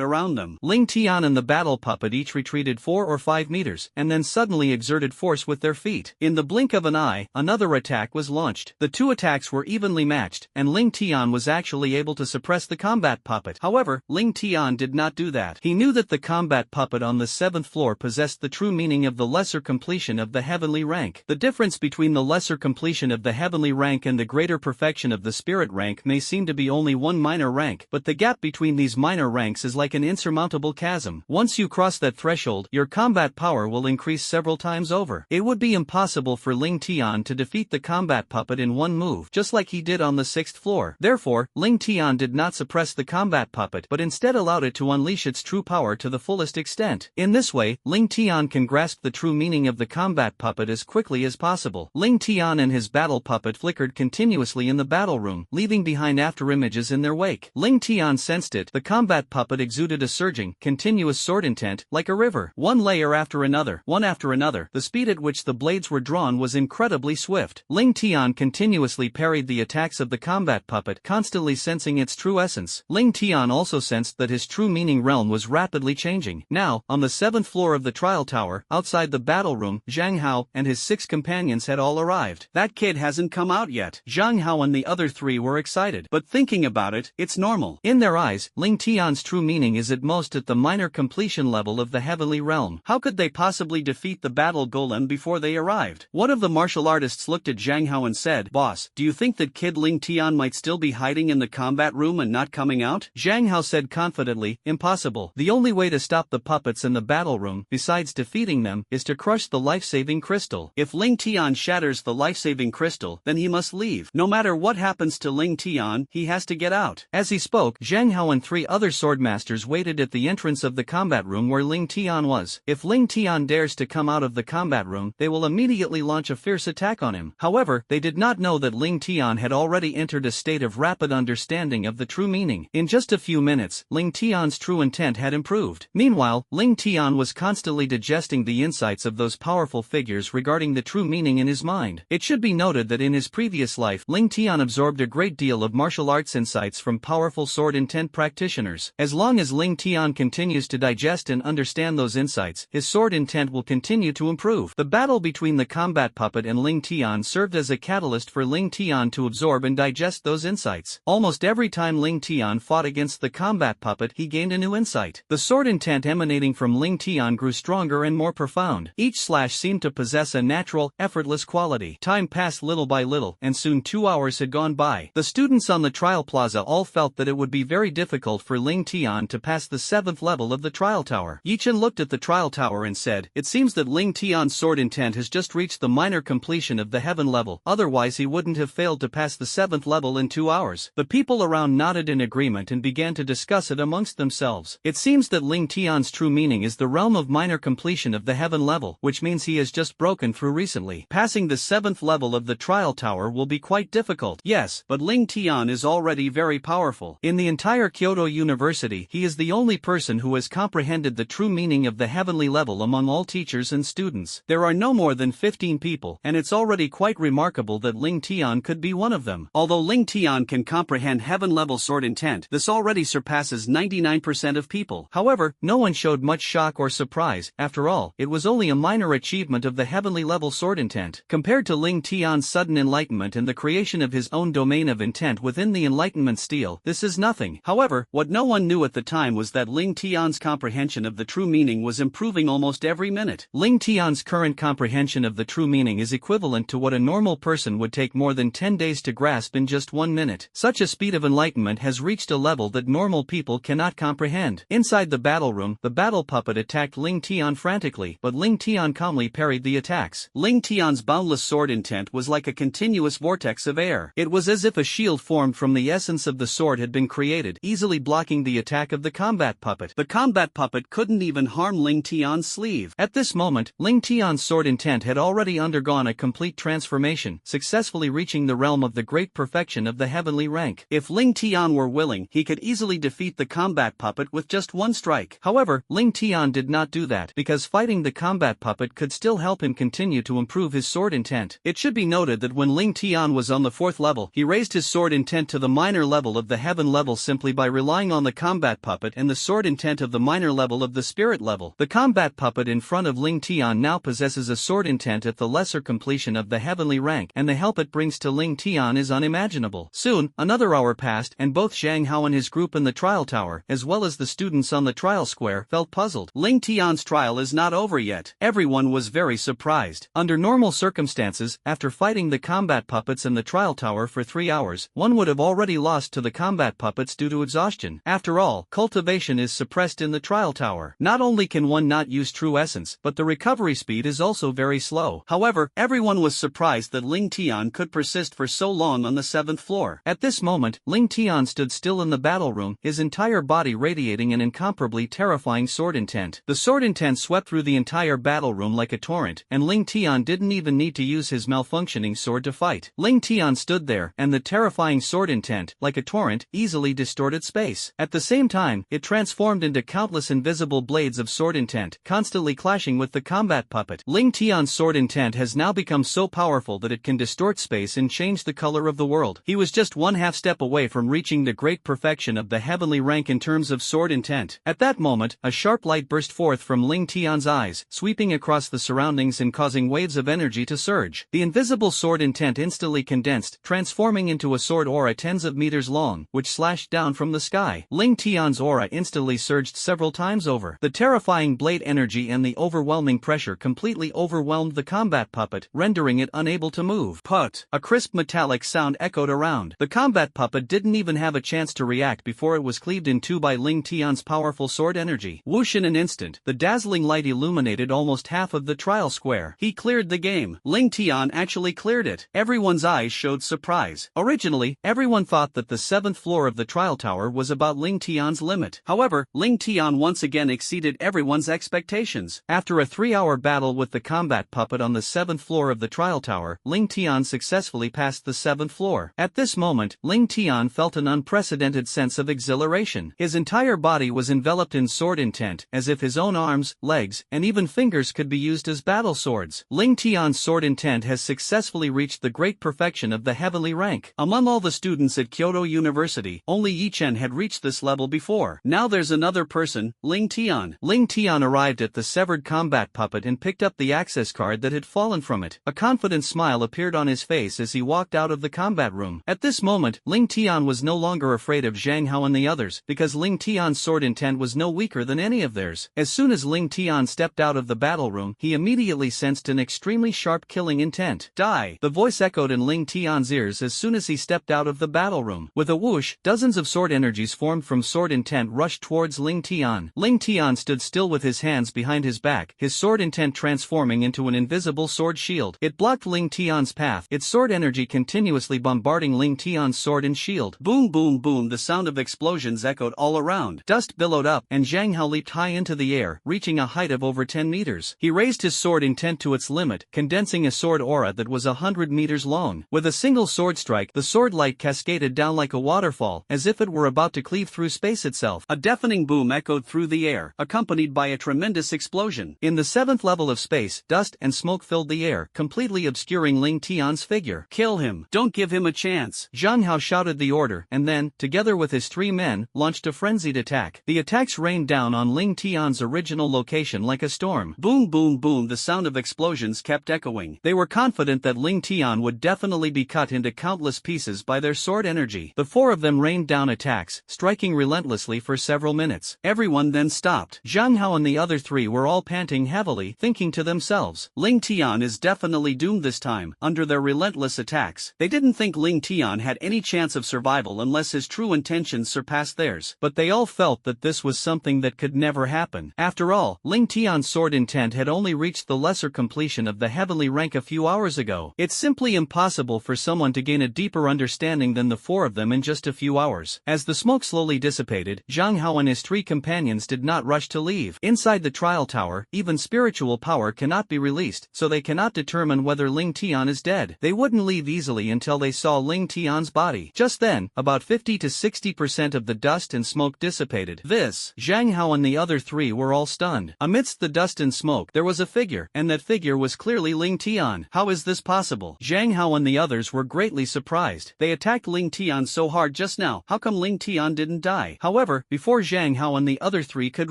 around them. Ling Tian and the battle puppet each retreated 4 or 5 meters, and then suddenly exerted force with their feet. In the blink of an eye, another attack was launched. The 2 attacks were evenly matched, and Ling Tian was actually able to suppress the combat puppet. However, Ling Tian did not do that. He knew that the combat puppet on the 7th floor possessed the true meaning of the lesser completion of the heavenly rank. The difference between the lesser completion of the heavenly rank and the greater perfection of the spirit rank may seem to be only 1 minor rank, but the gap between these minor ranks is like an insurmountable chasm. Once you cross that threshold, your combat power will increase several times over. It would be impossible for Ling Tian to defeat the combat puppet in 1 move, just like he did on the 6th floor. Therefore, Ling Tian did not suppress the combat puppet but instead allowed it to unleash its true power to the fullest extent. In this way, Ling Tian can grasp the true meaning of the combat puppet as quickly as possible. Ling Tian and his battle puppet flickered continuously in the battle room, leaving behind afterimages in their wake. Ling Tian sensed it. The combat puppet exuded a surging, continuous sword intent, like a river. One layer after another, one after another, the speed at which the blades were drawn was incredibly swift. Ling Tian continuously parried
parried the attacks of the combat puppet, constantly sensing its true essence. Ling Tian also sensed that his true meaning realm was rapidly changing. Now, on the 7th floor of the trial tower, outside the battle room, Zhang Hao and his 6 companions had all arrived.
That kid hasn't come out yet. Zhang Hao and the other 3 were excited, but thinking about it, it's normal.
In their eyes, Ling Tian's true meaning is at most at the minor completion level of the heavenly realm.
How could they possibly defeat the battle golem before they arrived? One of the martial artists looked at Zhang Hao and said, "Boss, do you think that kid Ling Tian might still be hiding in the combat room and not coming out?"
Zhang Hao said confidently, "Impossible. The only way to stop the puppets in the battle room, besides defeating them, is to crush the life-saving crystal.
If Ling Tian shatters the life-saving crystal, then he must leave. No matter what happens to Ling Tian, he has to get out."
As he spoke, Zhang Hao and 3 other swordmasters waited at the entrance of the combat room where Ling Tian was. If Ling Tian dares to come out of the combat room, they will immediately launch a fierce attack on him. However, they did not know that Ling Tian had already entered a state of rapid understanding of the true meaning. In just a few minutes, Ling Tian's true intent had improved. Meanwhile, Ling Tian was constantly digesting the insights of those powerful figures regarding the true meaning in his mind. It should be noted that in his previous life, Ling Tian absorbed a great deal of martial arts insights from powerful sword intent practitioners. As long as Ling Tian continues to digest and understand those insights, his sword intent will continue to improve. The battle between the combat puppet and Ling Tian served as a catalyst for Ling Tian to absorb and digest those insights. Almost every time Ling Tian fought against the combat puppet, he gained a new insight. The sword intent emanating from Ling Tian grew stronger and more profound. Each slash seemed to possess a natural, effortless quality. Time passed little by little, and soon 2 hours had gone by. The students on the trial plaza all felt that it would be very difficult for Ling Tian to pass the 7th level of the trial tower. Yichen looked at the trial tower and said, "It seems that Ling Tian's sword intent has just reached the minor completion of the heaven level, otherwise he wouldn't have failed to pass the 7th level in 2 hours." The people around nodded in agreement and began to discuss it amongst themselves. It seems that Ling Tian's true meaning is the realm of minor completion of the heaven level, which means he has just broken through recently. Passing the 7th level of the trial tower will be quite difficult.
Yes, but Ling Tian is already very powerful.
In the entire Kyoto University, he is the only person who has comprehended the true meaning of the heavenly level among all teachers and students. There are no more than 15 people, and it's already quite remarkable that Ling Tian could be one of them.
Although Ling Tian can comprehend heaven-level sword intent, this already surpasses 99% of people.
However, no one showed much shock or surprise. After all, it was only a minor achievement of the heavenly level sword intent. Compared to Ling Tian's sudden enlightenment and the creation of his own domain of intent within the enlightenment steel, this is nothing.
However, what no one knew at the time was that Ling Tian's comprehension of the true meaning was improving almost every minute.
Ling Tian's current comprehension of the true meaning is equivalent to what a normal person would take more than 10 days to grasp in just 1 minute. Such a speed of enlightenment has reached a level that normal people cannot comprehend. Inside the battle room, the battle puppet attacked Ling Tian frantically, but Ling Tian calmly parried the attacks.
Ling Tian's boundless sword intent was like a continuous vortex of air. It was as if a shield formed from the essence of the sword had been created, easily blocking the attack of the combat puppet. The combat puppet couldn't even harm Ling Tian's sleeve.
At this moment, Ling Tian's sword intent had already undergone a complete transformation, successfully reaching the realm of the great perfection of the heavenly rank.
If Ling Tian were willing, he could easily defeat the combat puppet with just 1 strike.
However, Ling Tian did not do that, because fighting the combat puppet could still help him continue to improve his sword intent. It should be noted that when Ling Tian was on the 4th level, he raised his sword intent to the minor level of the heaven level simply by relying on the combat puppet and the sword intent of the minor level of the spirit level. The combat puppet in front of Ling Tian now possesses a sword intent at the lesser completion of the heavenly rank, and the help it brings to Ling Tian is unimaginable. Soon, another hour passed, and both Zhang Hao and his group in the trial tower, as well as the students on the trial square, felt puzzled.
Ling Tian's trial is not over yet. Everyone was very surprised.
Under normal circumstances, after fighting the combat puppets in the trial tower for 3 hours, one would have already lost to the combat puppets due to exhaustion. After all, cultivation is suppressed in the trial tower. Not only can one not use true essence, but the recovery speed is also very slow.
However, everyone was surprised that Ling Tian could persist for so long on the 7th floor.
At this moment, Ling Tian stood still in the battle room, his entire body radiating an incomparably terrifying sword intent. The sword intent swept through the entire battle room like a torrent, and Ling Tian didn't even need to use his malfunctioning sword to fight. Ling Tian stood there, and the terrifying sword intent, like a torrent, easily distorted space. At the same time, it transformed into countless invisible blades of sword intent, constantly clashing with the combat puppet. Ling Tian's sword intent has now become so powerful that it can distort space and change change the color of the world. He was just one half step away from reaching the great perfection of the heavenly rank in terms of sword intent. At that moment, a sharp light burst forth from Ling Tian's eyes, sweeping across the surroundings and causing waves of energy to surge. The invisible sword intent instantly condensed, transforming into a sword aura tens of meters long, which slashed down from the sky. Ling Tian's aura instantly surged several times over. The terrifying blade energy and the overwhelming pressure completely overwhelmed the combat puppet, rendering it unable to move. Put! A crisp metallic sound echoed around. The combat puppet didn't even have a chance to react before it was cleaved in two by Ling Tian's powerful sword energy. Whoosh! In an instant, the dazzling light illuminated almost half of the trial square. He cleared the game. Ling Tian actually cleared it. Everyone's eyes showed surprise. Originally, everyone thought that the 7th floor of the trial tower was about Ling Tian's limit. However, Ling Tian once again exceeded everyone's expectations. After a 3-hour battle with the combat puppet on the 7th floor of the trial tower, Ling Tian successfully passed the 7th floor. At this moment, Ling Tian felt an unprecedented sense of exhilaration. His entire body was enveloped in sword intent, as if his own arms, legs, and even fingers could be used as battle swords. Ling Tian's sword intent has successfully reached the great perfection of the heavenly rank. Among all the students at Kyoto University, only Yi Chen had reached this level before. Now there's another person, Ling Tian. Ling Tian arrived at the severed combat puppet and picked up the access card that had fallen from it. A confident smile appeared on his face as he walked out of the combat room. At this moment, Ling Tian was no longer afraid of Zhang Hao and the others, because Ling Tian's sword intent was no weaker than any of theirs. As soon as Ling Tian stepped out of the battle room, he immediately sensed an extremely sharp killing intent. Die! The voice echoed in Ling Tian's ears as soon as he stepped out of the battle room. With a whoosh, dozens of sword energies formed from sword intent rushed towards Ling Tian. Ling Tian stood still with his hands behind his back, his sword intent transforming into an invisible sword shield. It blocked Ling Tian's path, its sword energy continuously bombarding Ling Tian's sword and shield. Boom boom boom, the sound of explosions echoed all around. Dust billowed up, and Zhang Hao leaped high into the air, reaching a height of over 10 meters. He raised his sword intent to its limit, condensing a sword aura that was 100 meters long. With a single sword strike, the sword light cascaded down like a waterfall, as if it were about to cleave through space itself. A deafening boom echoed through the air, accompanied by a tremendous explosion. In the 7th level of space, dust and smoke filled the air, completely obscuring Ling Tian's figure. Kill him! Don't give him a chance! Zhang Hao shouted the order, and then, together with his 3 men, launched a frenzied attack. The attacks rained down on Ling Tian's original location like a storm. Boom boom boom, the sound of explosions kept echoing. They were confident that Ling Tian would definitely be cut into countless pieces by their sword energy. The 4 of them rained down attacks, striking relentlessly for several minutes. Everyone then stopped. Zhang Hao and the other 3 were all panting heavily, thinking to themselves, Ling Tian is definitely doomed this time. Under their relentless attacks, they didn't think Ling Tian had any chance of survival unless his true intentions surpassed theirs. But they all felt that this was something that could never happen. After all, Ling Tian's sword intent had only reached the lesser completion of the heavenly rank a few hours ago. It's simply impossible for someone to gain a deeper understanding than the 4 of them in just a few hours. As the smoke slowly dissipated, Zhang Hao and his 3 companions did not rush to leave. Inside the trial tower, even spiritual power cannot be released, so they cannot determine whether Ling Tian is dead. They wouldn't leave easily until they saw Ling Tian's body. Just then, about 50 to 60% of the dust and smoke dissipated. Zhang Hao and the other 3 were all stunned. Amidst the dust and smoke, there was a figure, and that figure was clearly Ling Tian. How is this possible? Zhang Hao and the others were greatly surprised. They attacked Ling Tian so hard just now. How come Ling Tian didn't die? However, before Zhang Hao and the other 3 could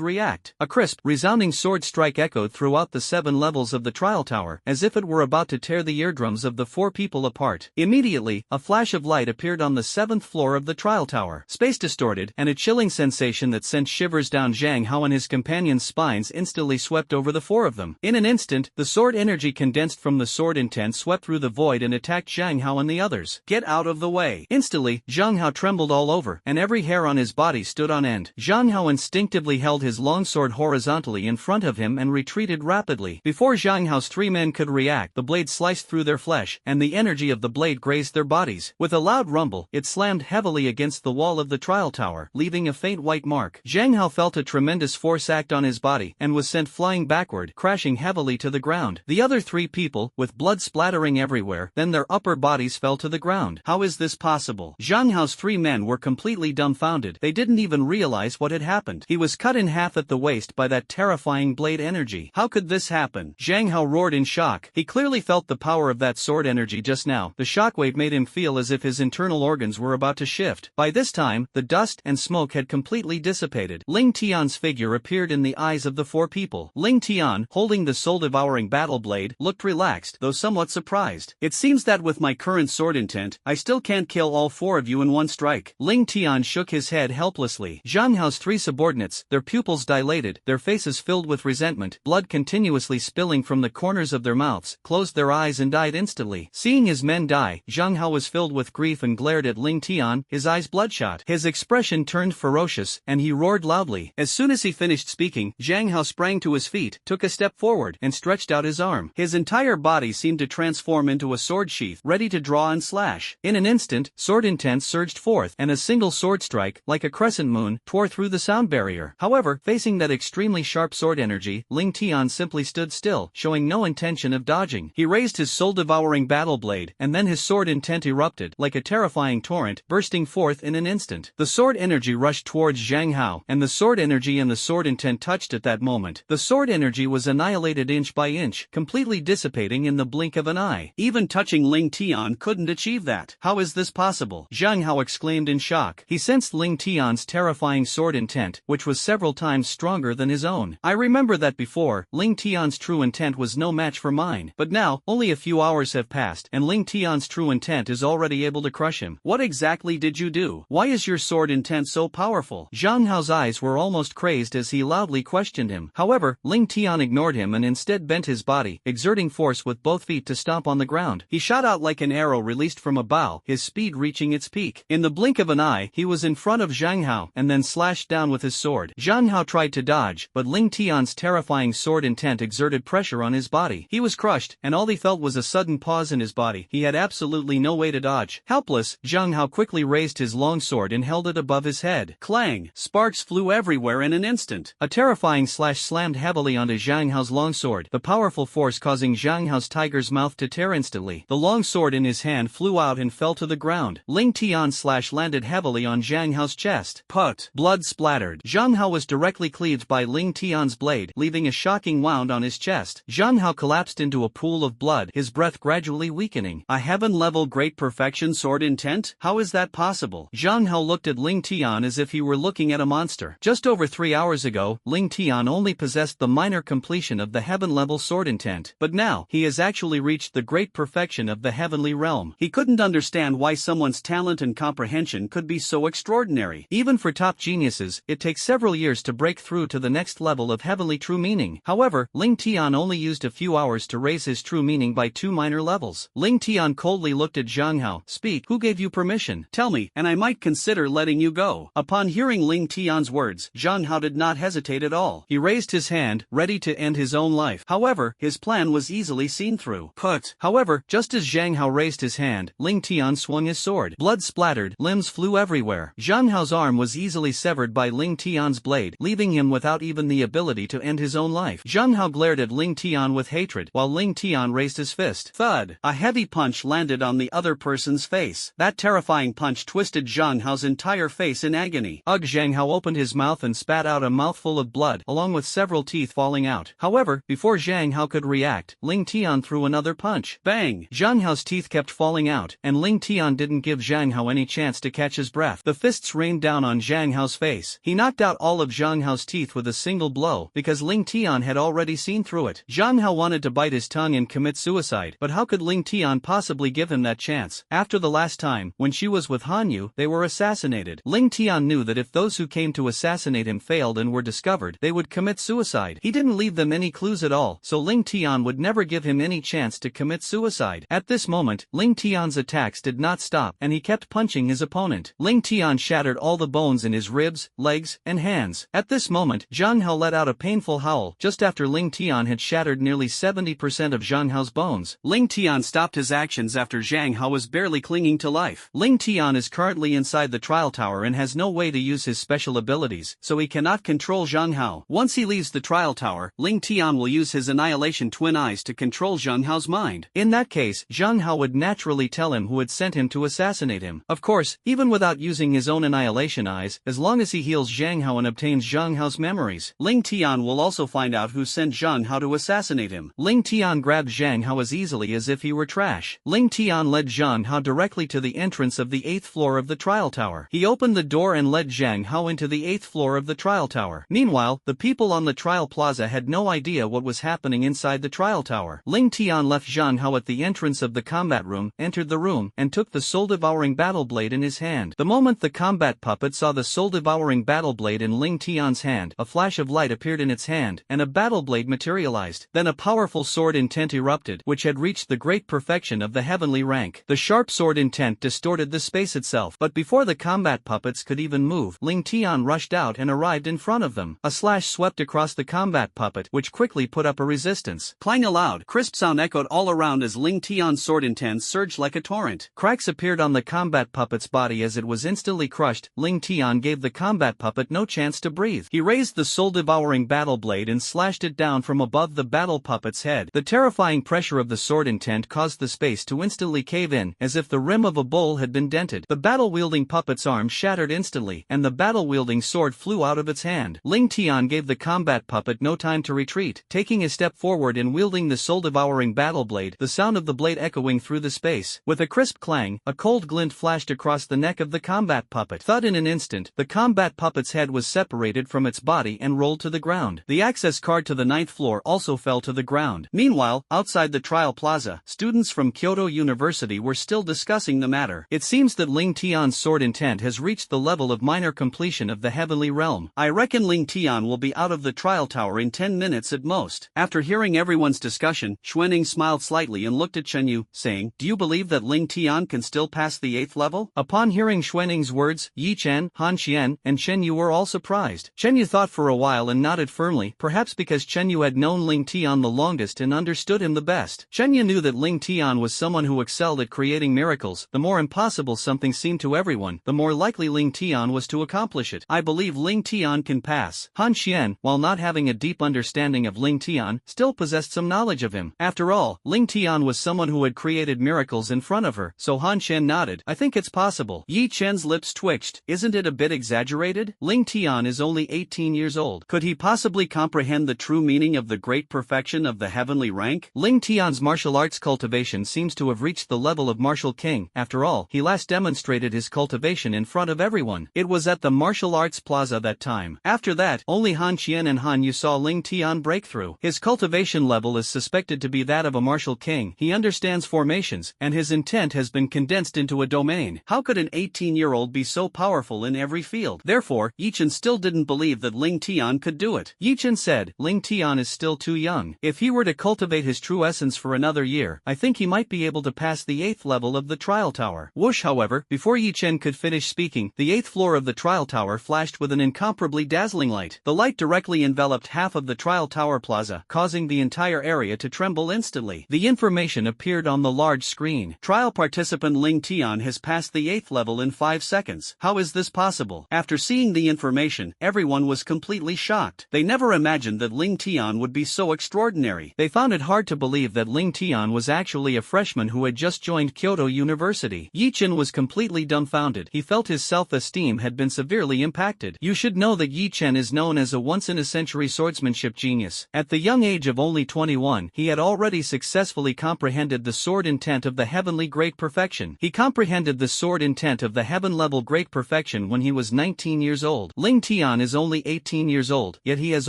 react, a crisp, resounding sword strike echoed throughout the 7 levels of the trial tower, as if it were about to tear the eardrums of the 4 people apart. Immediately, a flash of light appeared on the 7th floor of the trial tower. Space distorted, and a chilling sensation that sent shivers down Zhang Hao and his companions' spines instantly swept over the 4 of them. In an instant, the sword energy condensed from the sword intent swept through the void and attacked Zhang Hao and the others. Get out of the way! Instantly, Zhang Hao trembled all over, and every hair on his body stood on end. Zhang Hao instinctively held his long sword horizontally in front of him and retreated rapidly. Before Zhang Hao's 3 men could react, the blade sliced through their flesh, and the energy of the blade grazed their bodies. With a loud rumble, it slammed heavily against the wall of the trial tower, leaving a faint white mark. Zhang Hao felt a tremendous force act on his body, and was sent flying backward, crashing heavily to the ground. The other 3 people, with blood splattering everywhere, then their upper bodies fell to the ground. How is this possible? Zhang Hao's 3 men were completely dumbfounded. They didn't even realize what had happened. He was cut in half at the waist by that terrifying blade energy. How could this happen? Zhang Hao roared in shock. He clearly felt the power of that sword energy just now, Hao, the shockwave made him feel as if his internal organs were about to shift. By this time, the dust and smoke had completely dissipated. Ling Tian's figure appeared in the eyes of the four people. Ling Tian, holding the soul-devouring battle blade, looked relaxed, though somewhat surprised. It seems that with my current sword intent, I still can't kill all four of you in one strike. Ling Tian shook his head helplessly. Zhang Hao's three subordinates, their pupils dilated, their faces filled with resentment, blood continuously spilling from the corners of their mouths, closed their eyes and died instantly. Seeing his men die, Zhang Hao was filled with grief and glared at Ling Tian, his eyes bloodshot. His expression turned ferocious, and he roared loudly. As soon as he finished speaking, Zhang Hao sprang to his feet, took a step forward, and stretched out his arm. His entire body seemed to transform into a sword sheath, ready to draw and slash. In an instant, sword intent surged forth, and a single sword strike, like a crescent moon, tore through the sound barrier. However, facing that extremely sharp sword energy, Ling Tian simply stood still, showing no intention of dodging. He raised his soul-devouring battle blade, and then his sword intent erupted, like a terrifying torrent, bursting forth in an instant. The sword energy rushed towards Zhang Hao, and the sword energy and the sword intent touched at that moment. The sword energy was annihilated inch by inch, completely dissipating in the blink of an eye. Even touching Ling Tian couldn't achieve that. How is this possible? Zhang Hao exclaimed in shock. He sensed Ling Tian's terrifying sword intent, which was several times stronger than his own. I remember that before, Ling Tian's true intent was no match for mine. But now, only a few hours have passed, and Ling Tian's true intent is already able to crush him. What exactly did you do? Why is your sword intent so powerful? Zhang Hao's eyes were almost crazed as he loudly questioned him. However, Ling Tian ignored him and instead bent his body, exerting force with both feet to stomp on the ground. He shot out like an arrow released from a bow, his speed reaching its peak. In the blink of an eye, he was in front of Zhang Hao, and then slashed down with his sword. Zhang Hao tried to dodge, but Ling Tian's terrifying sword intent exerted pressure on his body. He was crushed, and all he felt was a sudden pause in his body. He had absolutely no way to dodge. Helpless, Zhang Hao quickly raised his long sword and held it above his head. Clang! Sparks flew everywhere in an instant. A terrifying slash slammed heavily onto Zhang Hao's longsword, the powerful force causing Zhang Hao's tiger's mouth to tear instantly. The long sword in his hand flew out and fell to the ground. Ling Tian's slash landed heavily on Zhang Hao's chest. Put! Blood splattered. Zhang Hao was directly cleaved by Ling Tian's blade, leaving a shocking wound on his chest. Zhang Hao collapsed into a pool of blood, his breath gradually weakening. A heaven-level great perfection sword intent? How is that possible? Zhang Hao looked at Ling Tian as if he were looking at a monster. Just over 3 hours ago, Ling Tian only possessed the minor completion of the heaven-level sword intent, but now, he has actually reached the great perfection of the heavenly realm. He couldn't understand why someone's talent and comprehension could be so extraordinary. Even for top geniuses, it takes several years to break through to the next level of heavenly true meaning. However, Ling Tian only used a few hours to raise his true meaning by 2 minor levels. Ling Tian coldly looked at Zhang Hao. Speak, who gave you permission? Tell me, and I might consider letting you go. Upon hearing Ling Tian's words, Zhang Hao did not hesitate at all. He raised his hand, ready to end his own life. However, his plan was easily seen through. Put! However, just as Zhang Hao raised his hand, Ling Tian swung his sword. Blood splattered, limbs flew everywhere. Zhang Hao's arm was easily severed by Ling Tian's blade, leaving him without even the ability to end his own life. Zhang Hao glared at Ling Tian with hatred, while Ling Tian raised his fist. Thud! A heavy punch landed on the other person's face. That terrifying punch twisted Zhang Hao's entire face in agony. Ugh! Zhang Hao opened his mouth and spat out a mouthful of blood, along with several teeth falling out. However, before Zhang Hao could react, Ling Tian threw another punch. Bang! Zhang Hao's teeth kept falling out, and Ling Tian didn't give Zhang Hao any chance to catch his breath. The fists rained down on Zhang Hao's face. He knocked out all of Zhang Hao's teeth with a single blow, because Ling Tian had already seen through it. Zhang Hao wanted to bite his tongue and commit suicide, but how could Ling Tian possibly give him that chance? After the last time, when she was with Han Yu, they were assassinated. Ling Tian knew that if those who came to assassinate him failed and were discovered, they would commit suicide. He didn't leave them any clues at all, so Ling Tian would never give him any chance to commit suicide. At this moment, Ling Tian's attacks did not stop, and he kept punching his opponent. Ling Tian shattered all the bones in his ribs, legs, and hands. At this moment, Zhang Hao let out a painful howl, just after Ling Tian had shattered nearly 70% of Zhang Hao's bones. Ling Tian stopped his actions after Zhang Hao was barely clinging to life. Ling Tian is currently inside the trial tower and has no way to use his special abilities, so he cannot control Zhang Hao. Once he leaves the trial tower, Ling Tian will use his annihilation twin eyes to control Zhang Hao's mind. In that case, Zhang Hao would naturally tell him who had sent him to assassinate him. Of course, even without using his own annihilation eyes, as long as he heals Zhang Hao and obtains Zhang Hao's memories, Ling Tian will also find out who sent Zhang Hao to assassinate him. Ling Tian grabbed Zhang Hao as easily as if he were trash. rush, Ling Tian led Zhang Hao directly to the entrance of the 8th floor of the trial tower. He opened the door and led Zhang Hao into the 8th floor of the trial tower. Meanwhile, the people on the trial plaza had no idea what was happening inside the trial tower. Ling Tian left Zhang Hao at the entrance of the combat room, entered the room, and took the soul-devouring battle blade in his hand. The moment the combat puppet saw the soul-devouring battle blade in Ling Tian's hand, a flash of light appeared in its hand, and a battle blade materialized. Then a powerful sword intent erupted, which had reached the great perfection of the heavenly rank. The sharp sword intent distorted the space itself, but before the combat puppets could even move, Ling Tian rushed out and arrived in front of them. A slash swept across the combat puppet, which quickly put up a resistance.
Clang! A loud, crisp sound echoed all around as Ling Tian's sword intent surged like a torrent.
Cracks appeared on the combat puppet's body as it was instantly crushed. Ling Tian gave the combat puppet no chance to breathe. He raised the soul-devouring battle blade and slashed it down from above the battle puppet's head. The terrifying pressure of the sword intent caused the space to instantly cave in, as if the rim of a bowl had been dented. The battle-wielding puppet's arm shattered instantly, and the battle-wielding sword flew out of its hand. Ling Tian gave the combat puppet no time to retreat, taking a step forward and wielding the soul-devouring battle blade, the sound of the blade echoing through the space. With a crisp clang, a cold glint flashed across the neck of the combat puppet. Thud! In an instant, the combat puppet's head was separated from its body and rolled to the ground. The access card to the 9th floor also fell to the ground.
Meanwhile, outside the trial plaza, students from Kyoto University were still discussing the matter.
It seems that Ling Tian's sword intent has reached the level of minor completion of the heavenly realm.
I reckon Ling Tian will be out of the trial tower in 10 minutes at most. After hearing everyone's discussion, Xuanning smiled slightly and looked at Chen Yu, saying, "Do you believe that Ling Tian can still pass the 8th level?"
Upon hearing Xuanning's words, Yi Chen, Han Xian, and Chen Yu were all surprised. Chen Yu thought for a while and nodded firmly, perhaps because Chen Yu had known Ling Tian the longest and understood him the best. Chen Yu knew that Ling Tian was someone who excelled at creating miracles. The more impossible something seemed to everyone, the more likely Ling Tian was to accomplish it.
I believe Ling Tian can pass.
Han Xian, while not having a deep understanding of Ling Tian, still possessed some knowledge of him. After all, Ling Tian was someone who had created miracles in front of her, so Han Xian nodded. I think it's possible.
Yi Chen's lips twitched. Isn't it a bit exaggerated? Ling Tian is only 18 years old. Could he possibly comprehend the true meaning of the great perfection of the heavenly rank?
Ling Tian's martial arts cultivation seems to have reached the level of martial king. After all, he last demonstrated his cultivation in front of everyone. It was at the martial arts plaza that time. After that, only Han Xian and Han Yu saw Ling Tian break through. His cultivation level is suspected to be that of a martial king. He understands formations, and his intent has been condensed into a domain.
How could an 18-year-old be so powerful in every field? Therefore, Yi Chen still didn't believe that Ling Tian could do it.
Yi Chen said, Ling Tian is still too young. If he were to cultivate his true essence for another year, I think he might be able to pass the 8th level of the trial tower. Whoosh! However, before Yi Chen could finish speaking, the 8th floor of the trial tower flashed with an incomparably dazzling light. The light directly enveloped half of the trial tower plaza, causing the entire area to tremble instantly. The information appeared on the large screen.
Trial participant Ling Tian has passed the 8th level in 5 seconds. How is this possible? After seeing the information, everyone was completely shocked. They never imagined that Ling Tian would be so extraordinary.
They found it hard to believe that Ling Tian was actually a freshman who had just joined Kyoto University. Yi Chen was completely dumbfounded. He felt his self-esteem had been severely impacted. You should know that Yi Chen is known as a once-in-a-century swordsmanship genius. At the young age of only 21, he had already successfully comprehended the sword intent of the heavenly great perfection. He comprehended the sword intent of the heaven-level great perfection when he was 19 years old. Ling Tian is only 18 years old, yet he has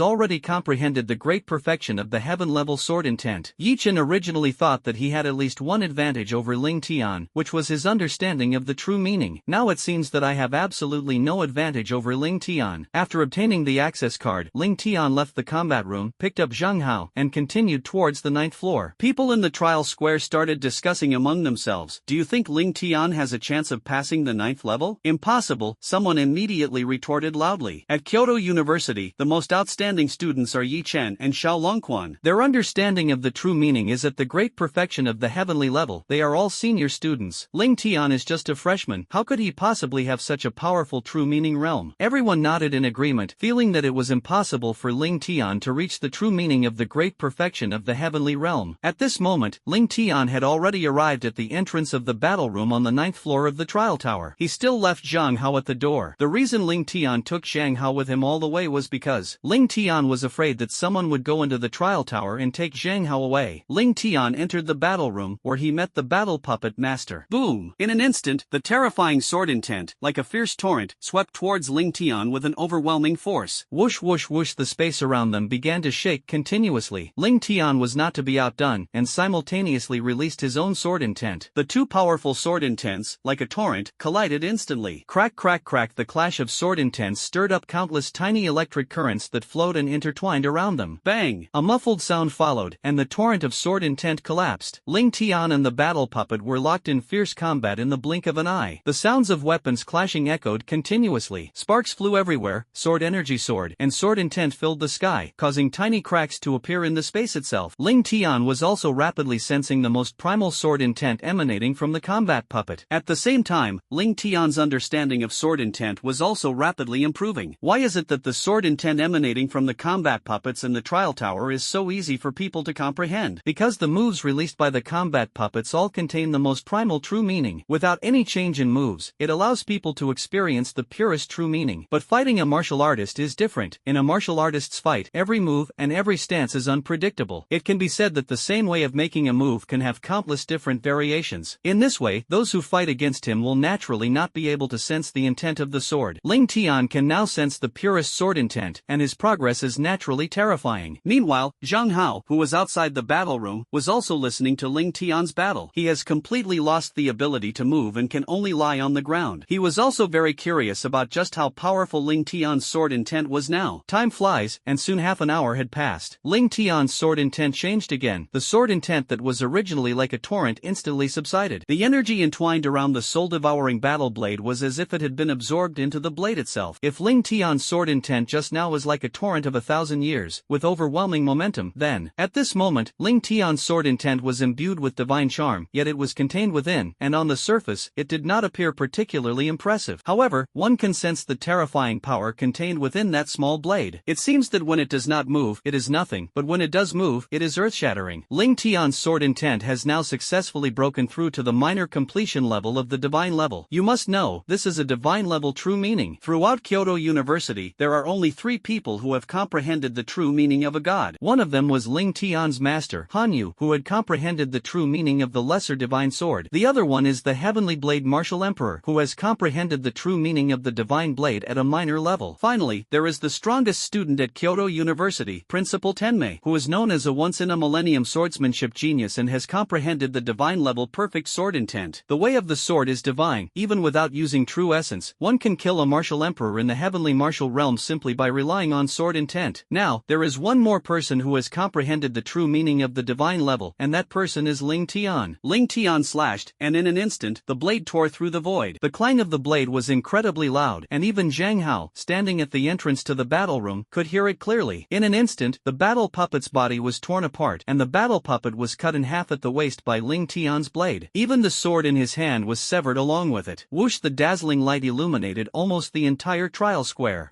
already comprehended the great perfection of the heaven-level sword intent. Yi Chen originally thought that he had at least one advantage over Ling Tian, which was his understanding of the true meaning. Now it seems that I have absolutely no advantage over Ling Tian. After obtaining the access card, Ling Tian left the combat room, picked up Zhang Hao, and continued towards the 9th floor.
People in the trial square started discussing among themselves. Do you think Ling Tian has a chance of passing the 9th level? Impossible, someone immediately retorted loudly. At Kyoto University, the most outstanding students are Yi Chen and Xiao Longquan.
Their understanding of the true meaning is at the great perfection of the heavenly level. They are all senior students. Ling Tian is just a freshman. How could he possibly have such a powerful true meaning realm? Everyone nodded in agreement, feeling that it was impossible for Ling Tian to reach the true meaning of the great perfection of the heavenly realm. At this moment, Ling Tian had already arrived at the entrance of the battle room on the 9th floor of the trial tower. He still left Zhang Hao at the door. The reason Ling Tian took Zhang Hao with him all the way was because Ling Tian was afraid that someone would go into the trial tower and take Zhang Hao away. Ling Tian entered the battle room,
room, where he met the battle puppet master. Boom! In an instant, the terrifying sword intent, like a fierce torrent, swept towards Ling Tian with an overwhelming force. Whoosh whoosh whoosh, the space around them began to shake continuously. Ling Tian was not to be outdone, and simultaneously released his own sword intent. The two powerful sword intents, like a torrent, collided instantly. Crack crack crack, the clash of sword intents stirred up countless tiny electric currents that flowed and intertwined around them. Bang! A muffled sound followed, and the torrent of sword intent collapsed. Ling Tian and the battle puppet were locked in fierce combat in the blink of an eye. The sounds of weapons clashing echoed continuously. Sparks flew everywhere, sword energy soared, and sword intent filled the sky, causing tiny cracks to appear in the space itself. Ling Tian was also rapidly sensing the most primal sword intent emanating from the combat puppet. At the same time, Ling Tian's understanding of sword intent was also rapidly improving. Why is it that the sword intent emanating from the combat puppets in the trial tower is so easy for people to comprehend? Because the moves released by the combat puppets all contain the most primal true meaning. Without any change in moves, it allows people to experience the purest true meaning. But fighting a martial artist is different. In a martial artist's fight, every move and every stance is unpredictable. It can be said that the same way of making a move can have countless different variations. In this way, those who fight against him will naturally not be able to sense the intent of the sword. Ling Tian can now sense the purest sword intent, and his progress is naturally terrifying. Meanwhile, Zhang Hao, who was outside the battle room, was also listening to Ling Tian's battle. He has completely lost the ability to move and can only lie on the ground. He was also very curious about just how powerful Ling Tian's sword intent was now. Time flies, and soon half an hour had passed. Ling Tian's sword intent changed again. The sword intent that was originally like a torrent instantly subsided. The energy entwined around the soul-devouring battle blade was as if it had been absorbed into the blade itself. If Ling Tian's sword intent just now was like a torrent of 1,000 years, with overwhelming momentum, then, at this moment, Ling Tian's sword intent was imbued with divine charm, yet it was contained within, and on the surface, it did not appear particularly impressive. However, one can sense the terrifying power contained within that small blade. It seems that when it does not move, it is nothing, but when it does move, it is earth-shattering. Ling Tian's sword intent has now successfully broken through to the minor completion level of the divine level. You must know, this is a divine level true meaning. Throughout Kyoto University, there are only 3 people who have comprehended the true meaning of a god. One of them was Ling Tian's master, Hanyu, who had comprehended the true meaning of the lesser divine sword. The other one is the Heavenly Blade Martial Emperor, who has comprehended the true meaning of the divine blade at a minor level. Finally, there is the strongest student at Kyoto University, Principal Tenmei, who is known as a once-in-a-millennium swordsmanship genius and has comprehended the divine level perfect sword intent. The way of the sword is divine. Even without using true essence, one can kill a martial emperor in the heavenly martial realm simply by relying on sword intent. Now, there is one more person who has comprehended the true meaning of the divine level, and that person is Ling Tian. Ling Tian slashed, and in an instant, the blade tore through the void. The clang of the blade was incredibly loud, and even Zhang Hao, standing at the entrance to the battle room, could hear it clearly. In an instant, the battle puppet's body was torn apart, and the battle puppet was cut in half at the waist by Ling Tian's blade. Even the sword in his hand was severed along with it. Whoosh, the dazzling light illuminated almost the entire trial square.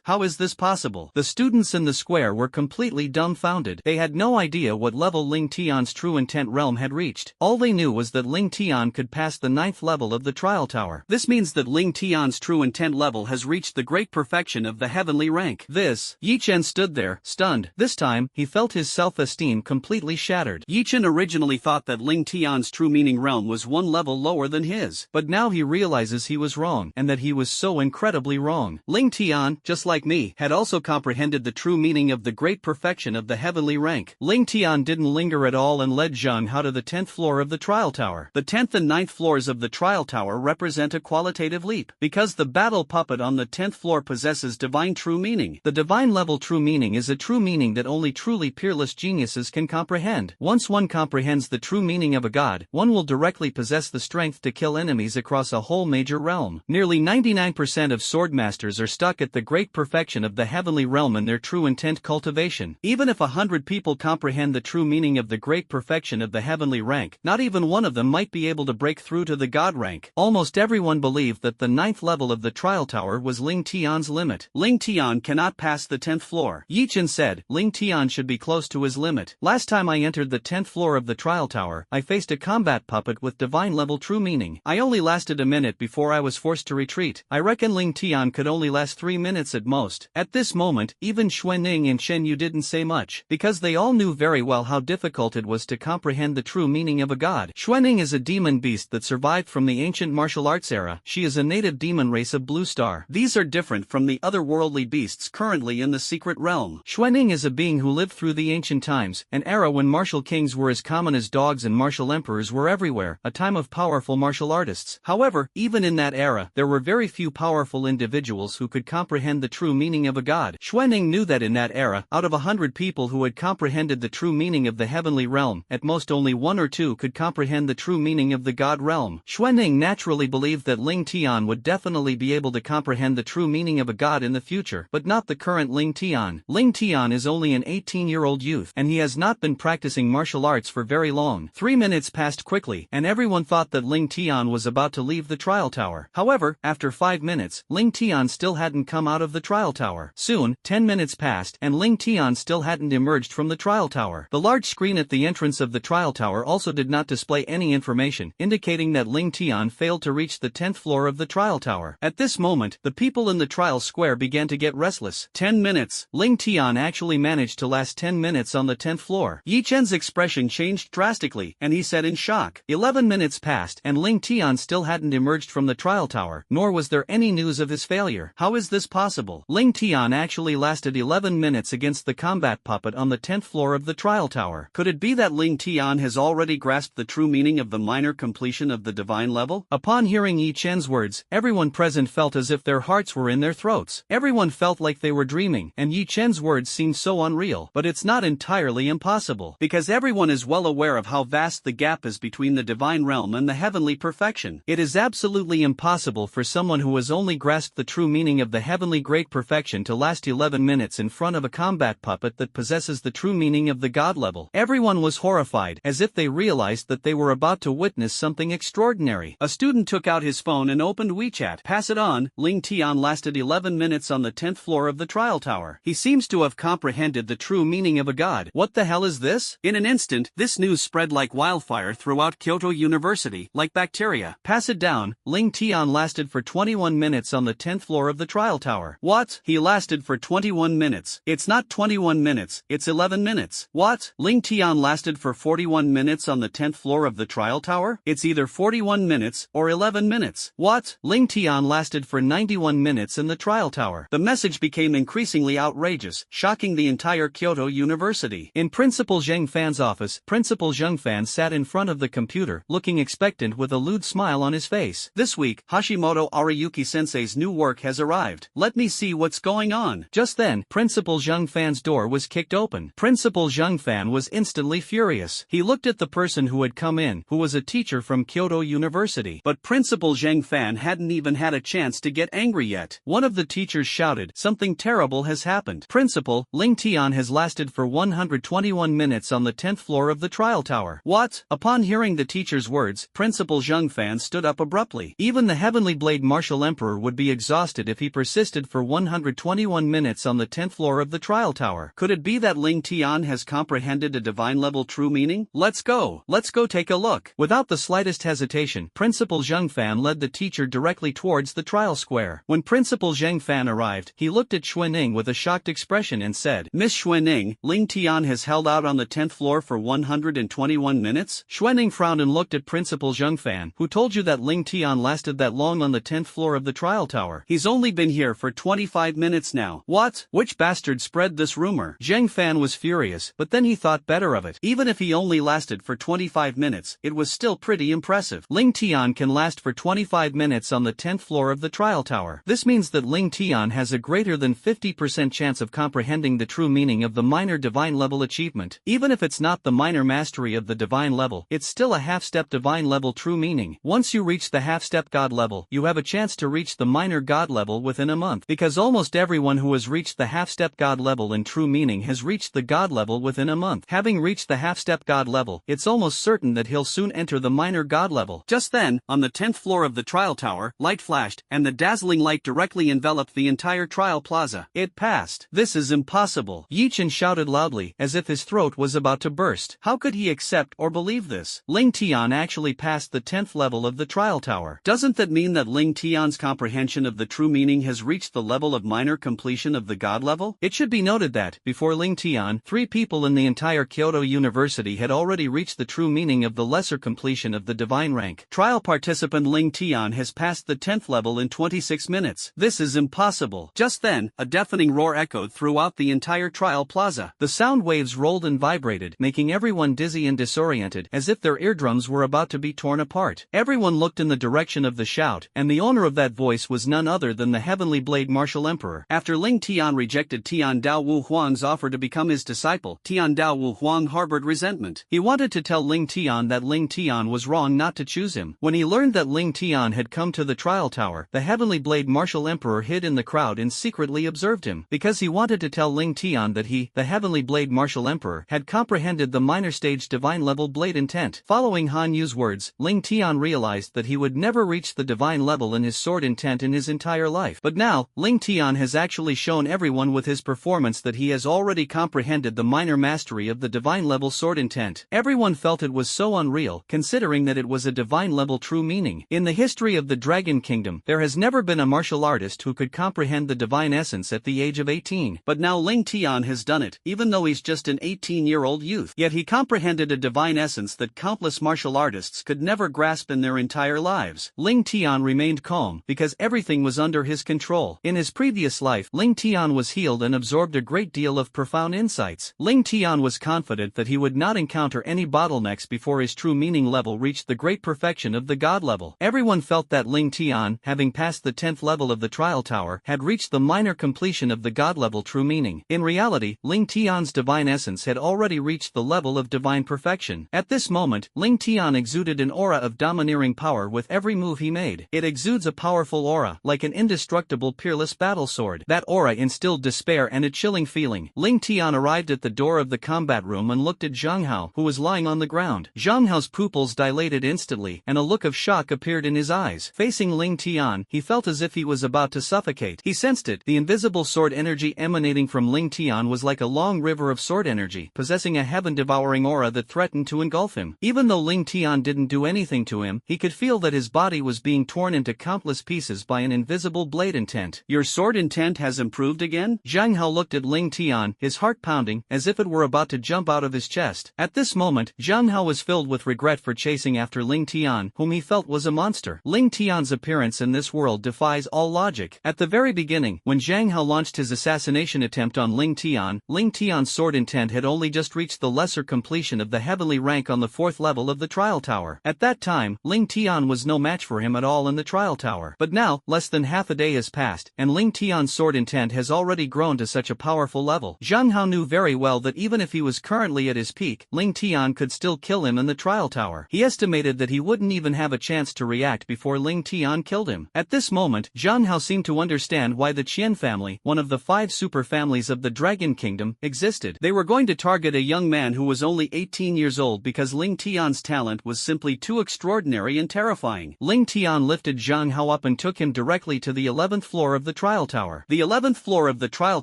How is this possible? The students in the square were completely dumbfounded. They had no idea what level Ling Tian's true intent realm had reached. All they knew was that Ling Tian could pass the 9th level of the trial tower. This means that Ling Tian's true intent level has reached the great perfection of the heavenly rank. Yi Chen stood there, stunned. This time, he felt his self-esteem completely shattered. Yi Chen originally thought that Ling Tian's true meaning realm was one level lower than his, but now he realizes he was wrong, and that he was so incredibly wrong. Ling Tian, just like me, had also comprehended the true meaning of the great perfection of the heavenly rank. Ling Tian didn't linger at all and led Zhang Hao to the 10th floor of the trial tower. The 10th and 9th floors of the trial tower represent a qualitative leap, because the battle puppet on the 10th floor possesses divine true meaning. The divine level true meaning is a true meaning that only truly peerless geniuses can comprehend. Once one comprehends the true meaning of a god, one will directly possess the strength to kill enemies across a whole major realm. Nearly 99% of swordmasters are stuck at the great perfection of the heavenly realm in their true intent cultivation. Even if 100 people comprehend the true meaning of the great perfection of the heavenly rank, not even one of them might be able to break through to the god rank. Almost everyone believed that the 9th level of the trial tower was Ling Tian's limit. Ling Tian cannot pass the 10th floor. Yi Chen said, Ling Tian should be close to his limit. Last time I entered the 10th floor of the trial tower, I faced a combat puppet with divine level true meaning. I only lasted a minute before I was forced to retreat. I reckon Ling Tian could only last 3 minutes at most. At this moment, even Xuan Ning and Shen Yu didn't say much, because they all knew very well how difficult it was to comprehend
the true meaning of a god. Xuanning is a demon beast that survived from the ancient martial arts era. She is a native demon race of Blue Star.
These are different from the otherworldly beasts currently in the secret realm.
Xuanning is a being who lived through the ancient times, an era when martial kings were as common as dogs and martial emperors were everywhere, a time of powerful martial artists. However, even in that era, there were very few powerful individuals who could comprehend the true meaning of a god. Xuanning knew that in that era, out of 100 people who had comprehended the true meaning of the heavenly realm, at most only 1 or 2 could comprehend the true meaning of the god realm. Xuanning naturally believed that Ling Tian would definitely be able to comprehend the true meaning of a god in the future, but not the current Ling Tian. Ling Tian is only an 18-year-old youth, and he has not been practicing martial arts for very long. 3 minutes passed quickly, and everyone thought that Ling Tian was about to leave the trial tower. However, after 5 minutes, Ling Tian still hadn't come out of the trial tower. Soon, 10 minutes passed, and Ling Tian still hadn't emerged from the trial tower. The large screen at the entrance of the trial tower also did not display any information, indicating that Ling Tian failed to reach the 10th floor of the trial tower. At this moment, the people in the trial square began to get restless.
10 minutes.
Ling Tian actually managed to last 10 minutes on the 10th floor.
Yi Chen's expression changed drastically, and he said in shock.
11 minutes passed, and Ling Tian still hadn't emerged from the trial tower, nor was there any news of his failure.
How is this possible?
Ling Tian actually lasted 11 minutes against the combat puppet on the 10th floor of the trial tower.
Could it be that Ling Tian has already grasped the true meaning of the minor completion of the divine level?
Upon hearing Yi Chen's words, everyone present felt as if their hearts were in their throats. Everyone felt like they were dreaming, and Yi Chen's words seemed so unreal. But it's not entirely impossible,
because everyone is well aware of how vast the gap is between the divine realm and the heavenly perfection.
It is absolutely impossible for someone who has only grasped the true meaning of the heavenly great perfection to last 11 minutes in front of a combat puppet that possesses the true meaning of the god level. Everyone was horrified, as if they realized that they were about to witness something extraordinary.
A student took out his phone and opened WeChat. Pass it on. Ling Tian lasted 11 minutes on the 10th floor of the trial tower. He seems to have comprehended the true meaning of a god. What the hell is this? In an instant, this news spread like wildfire throughout Kyoto University, like bacteria.
Pass it down. Ling Tian lasted for 21 minutes on the 10th floor of the trial tower.
What? He lasted for 21 minutes. It's not 21 minutes, it's 11 minutes. What? Ling Tian lasted for 41 minutes on the 10th floor of the trial tower? It's either 41 minutes or 11 minutes. What?
Ling Tian lasted for 91 minutes in the trial tower.
The message became increasingly outrageous, shocking the entire Kyoto University.
In Principal Zheng Fan's office, Principal Zheng Fan sat in front of the computer, looking expectant with a lewd smile on his face.
This week, Hashimoto Ariyuki-sensei's new work has arrived. Let me see what's going on.
Just then, Principal Zheng Fan's door was kicked open. Principal Zheng Fan was instantly furious. He looked at the person who had come in, who was a teacher from Kyoto University.
But Principal Zheng Fan hadn't even had a chance to get angry yet.
One of the teachers shouted, "Something terrible has happened. Principal, Ling Tian has lasted for 121 minutes on the 10th floor of the trial tower."
What?
Upon hearing the teacher's words, Principal Zheng Fan stood up abruptly. Even the Heavenly Blade Martial Emperor would be exhausted if he persisted for 121 minutes on the 10th floor of the trial tower.
Could it be that Ling Tian has comprehended a divine-level true meaning? Let's go take a look.
Without the slightest hesitation, Principal Zheng Fan led the teacher directly towards the trial square. When Principal Zheng Fan arrived, he looked at Xuanning with a shocked expression and said,
"Miss Xuanning, Ling Tian has held out on the 10th floor for 121 minutes?
Xuanning frowned and looked at Principal Zheng Fan. "Who told you that Ling Tian lasted that long on the 10th floor of the trial tower?
He's only been here for 25 minutes now."
What? Which bastard spread this rumor? Zheng Fan was furious, but then he thought better of it.
Even if he only lasted for 25 minutes, it was still pretty impressive.
Ling Tian can last for 25 minutes on the 10th floor of the trial tower. This means that Ling Tian has a greater than 50% chance of comprehending the true meaning of the minor divine level achievement. Even if it's not the minor mastery of the divine level, it's still a half-step divine level true meaning. Once you reach the half-step god level, you have a chance to reach the minor god level within a month. Because almost everyone who has reached the half-step god level in true meaning has reached the god level within a month. Having reached the half-step god level, it's almost certain that he'll soon enter the minor god level.
Just then, on the 10th floor of the trial tower, light flashed, and the dazzling light directly enveloped the entire trial plaza.
It passed. This is impossible. Yi Chen shouted loudly, as if his throat was about to burst. How could he accept or believe this? Ling Tian actually passed the 10th level of the trial tower.
Doesn't that mean that Ling Tian's comprehension of the true meaning has reached the level of minor completion of the god level?
It should be noted that, before Ling Tian, 3 people in the entire Kyoto University had already already reached the true meaning of the lesser completion of the divine rank.
Trial participant Ling Tian has passed the 10th level in 26 minutes. This is impossible. Just then, a deafening roar echoed throughout the entire trial plaza.
The sound waves rolled and vibrated, making everyone dizzy and disoriented, as if their eardrums were about to be torn apart. Everyone looked in the direction of the shout, and the owner of that voice was none other than the Heavenly Blade Martial Emperor.
After Ling Tian rejected Tian Dao Wu Huang's offer to become his disciple, Tian Dao Wu Huang harbored resentment.
He wanted to tell Ling Tian that Ling Tian was wrong not to choose him. When he learned that Ling Tian had come to the trial tower, the Heavenly Blade Martial Emperor hid in the crowd and secretly observed him, because he wanted to tell Ling Tian that he, the Heavenly Blade Martial Emperor, had comprehended the minor stage divine level blade intent. Following Han Yu's words, Ling Tian realized that he would never reach the divine level in his sword intent in his entire life. But now, Ling Tian has actually shown everyone with his performance that he has already comprehended the minor mastery of the divine level sword intent. Everyone felt it was so unreal, considering that it was a divine level true meaning. In the history of the Dragon Kingdom, there has never been a martial artist who could comprehend the divine essence at the age of 18.
But now Ling Tian has done it, even though he's just an 18-year-old youth. Yet he comprehended a divine essence that countless martial artists could never grasp in their entire lives.
Ling Tian remained calm, because everything was under his control. In his previous life, Ling Tian was healed and absorbed a great deal of profound insights. Ling Tian was confident that he would not encounter any bottlenecks before his true meaning level reached the great perfection of the God level. Everyone felt that Ling Tian, having passed the 10th level of the trial tower, had reached the minor completion of the God level true meaning. In reality, Ling Tian's divine essence had already reached the level of divine perfection. At this moment, Ling Tian exuded an aura of domineering power with every move he made. It exudes a powerful aura, like an indestructible peerless battle sword. That aura instilled despair and a chilling feeling. Ling Tian arrived at the door of the combat room and looked at Zhang Hao, who was lying on the ground. Zhang Hao's pupils dilated instantly, and a look of shock appeared in his eyes. Facing Ling Tian, he felt as if he was about to suffocate. He sensed it. The invisible sword energy emanating from Ling Tian was like a long river of sword energy, possessing a heaven-devouring aura that threatened to engulf him. Even though Ling Tian didn't do anything to him, he could feel that his body was being torn into countless pieces by an invisible blade intent.
Your sword intent has improved again?
Zhang Hao looked at Ling Tian, his heart pounding, as if it were about to jump out of his chest. At this moment, Zhang Hao was filled with regret for chasing after Ling Tian, whom he felt was a monster. Ling Tian's appearance in this world defies all logic. At the very beginning, when Zhang Hao launched his assassination attempt on Ling Tian's sword intent had only just reached the lesser completion of the heavenly rank on the 4th level of the trial tower. At that time, Ling Tian was no match for him at all in the trial tower. But now, less than half a day has passed, and Ling Tian's sword intent has already grown to such a powerful level. Zhang Hao knew very well that even if he was currently at his peak, Ling Tian could still kill him in the trial tower. He estimated that he wouldn't even have a chance to react before Ling Tian killed him. At this moment, Zhang Hao seemed to understand why the Qian family, one of the 5 super families of the Dragon Kingdom, existed. They were going to target a young man who was only 18 years old because Ling Tian's talent was simply too extraordinary and terrifying. Ling Tian lifted Zhang Hao up and took him directly to the 11th floor of the trial tower.
The 11th floor of the trial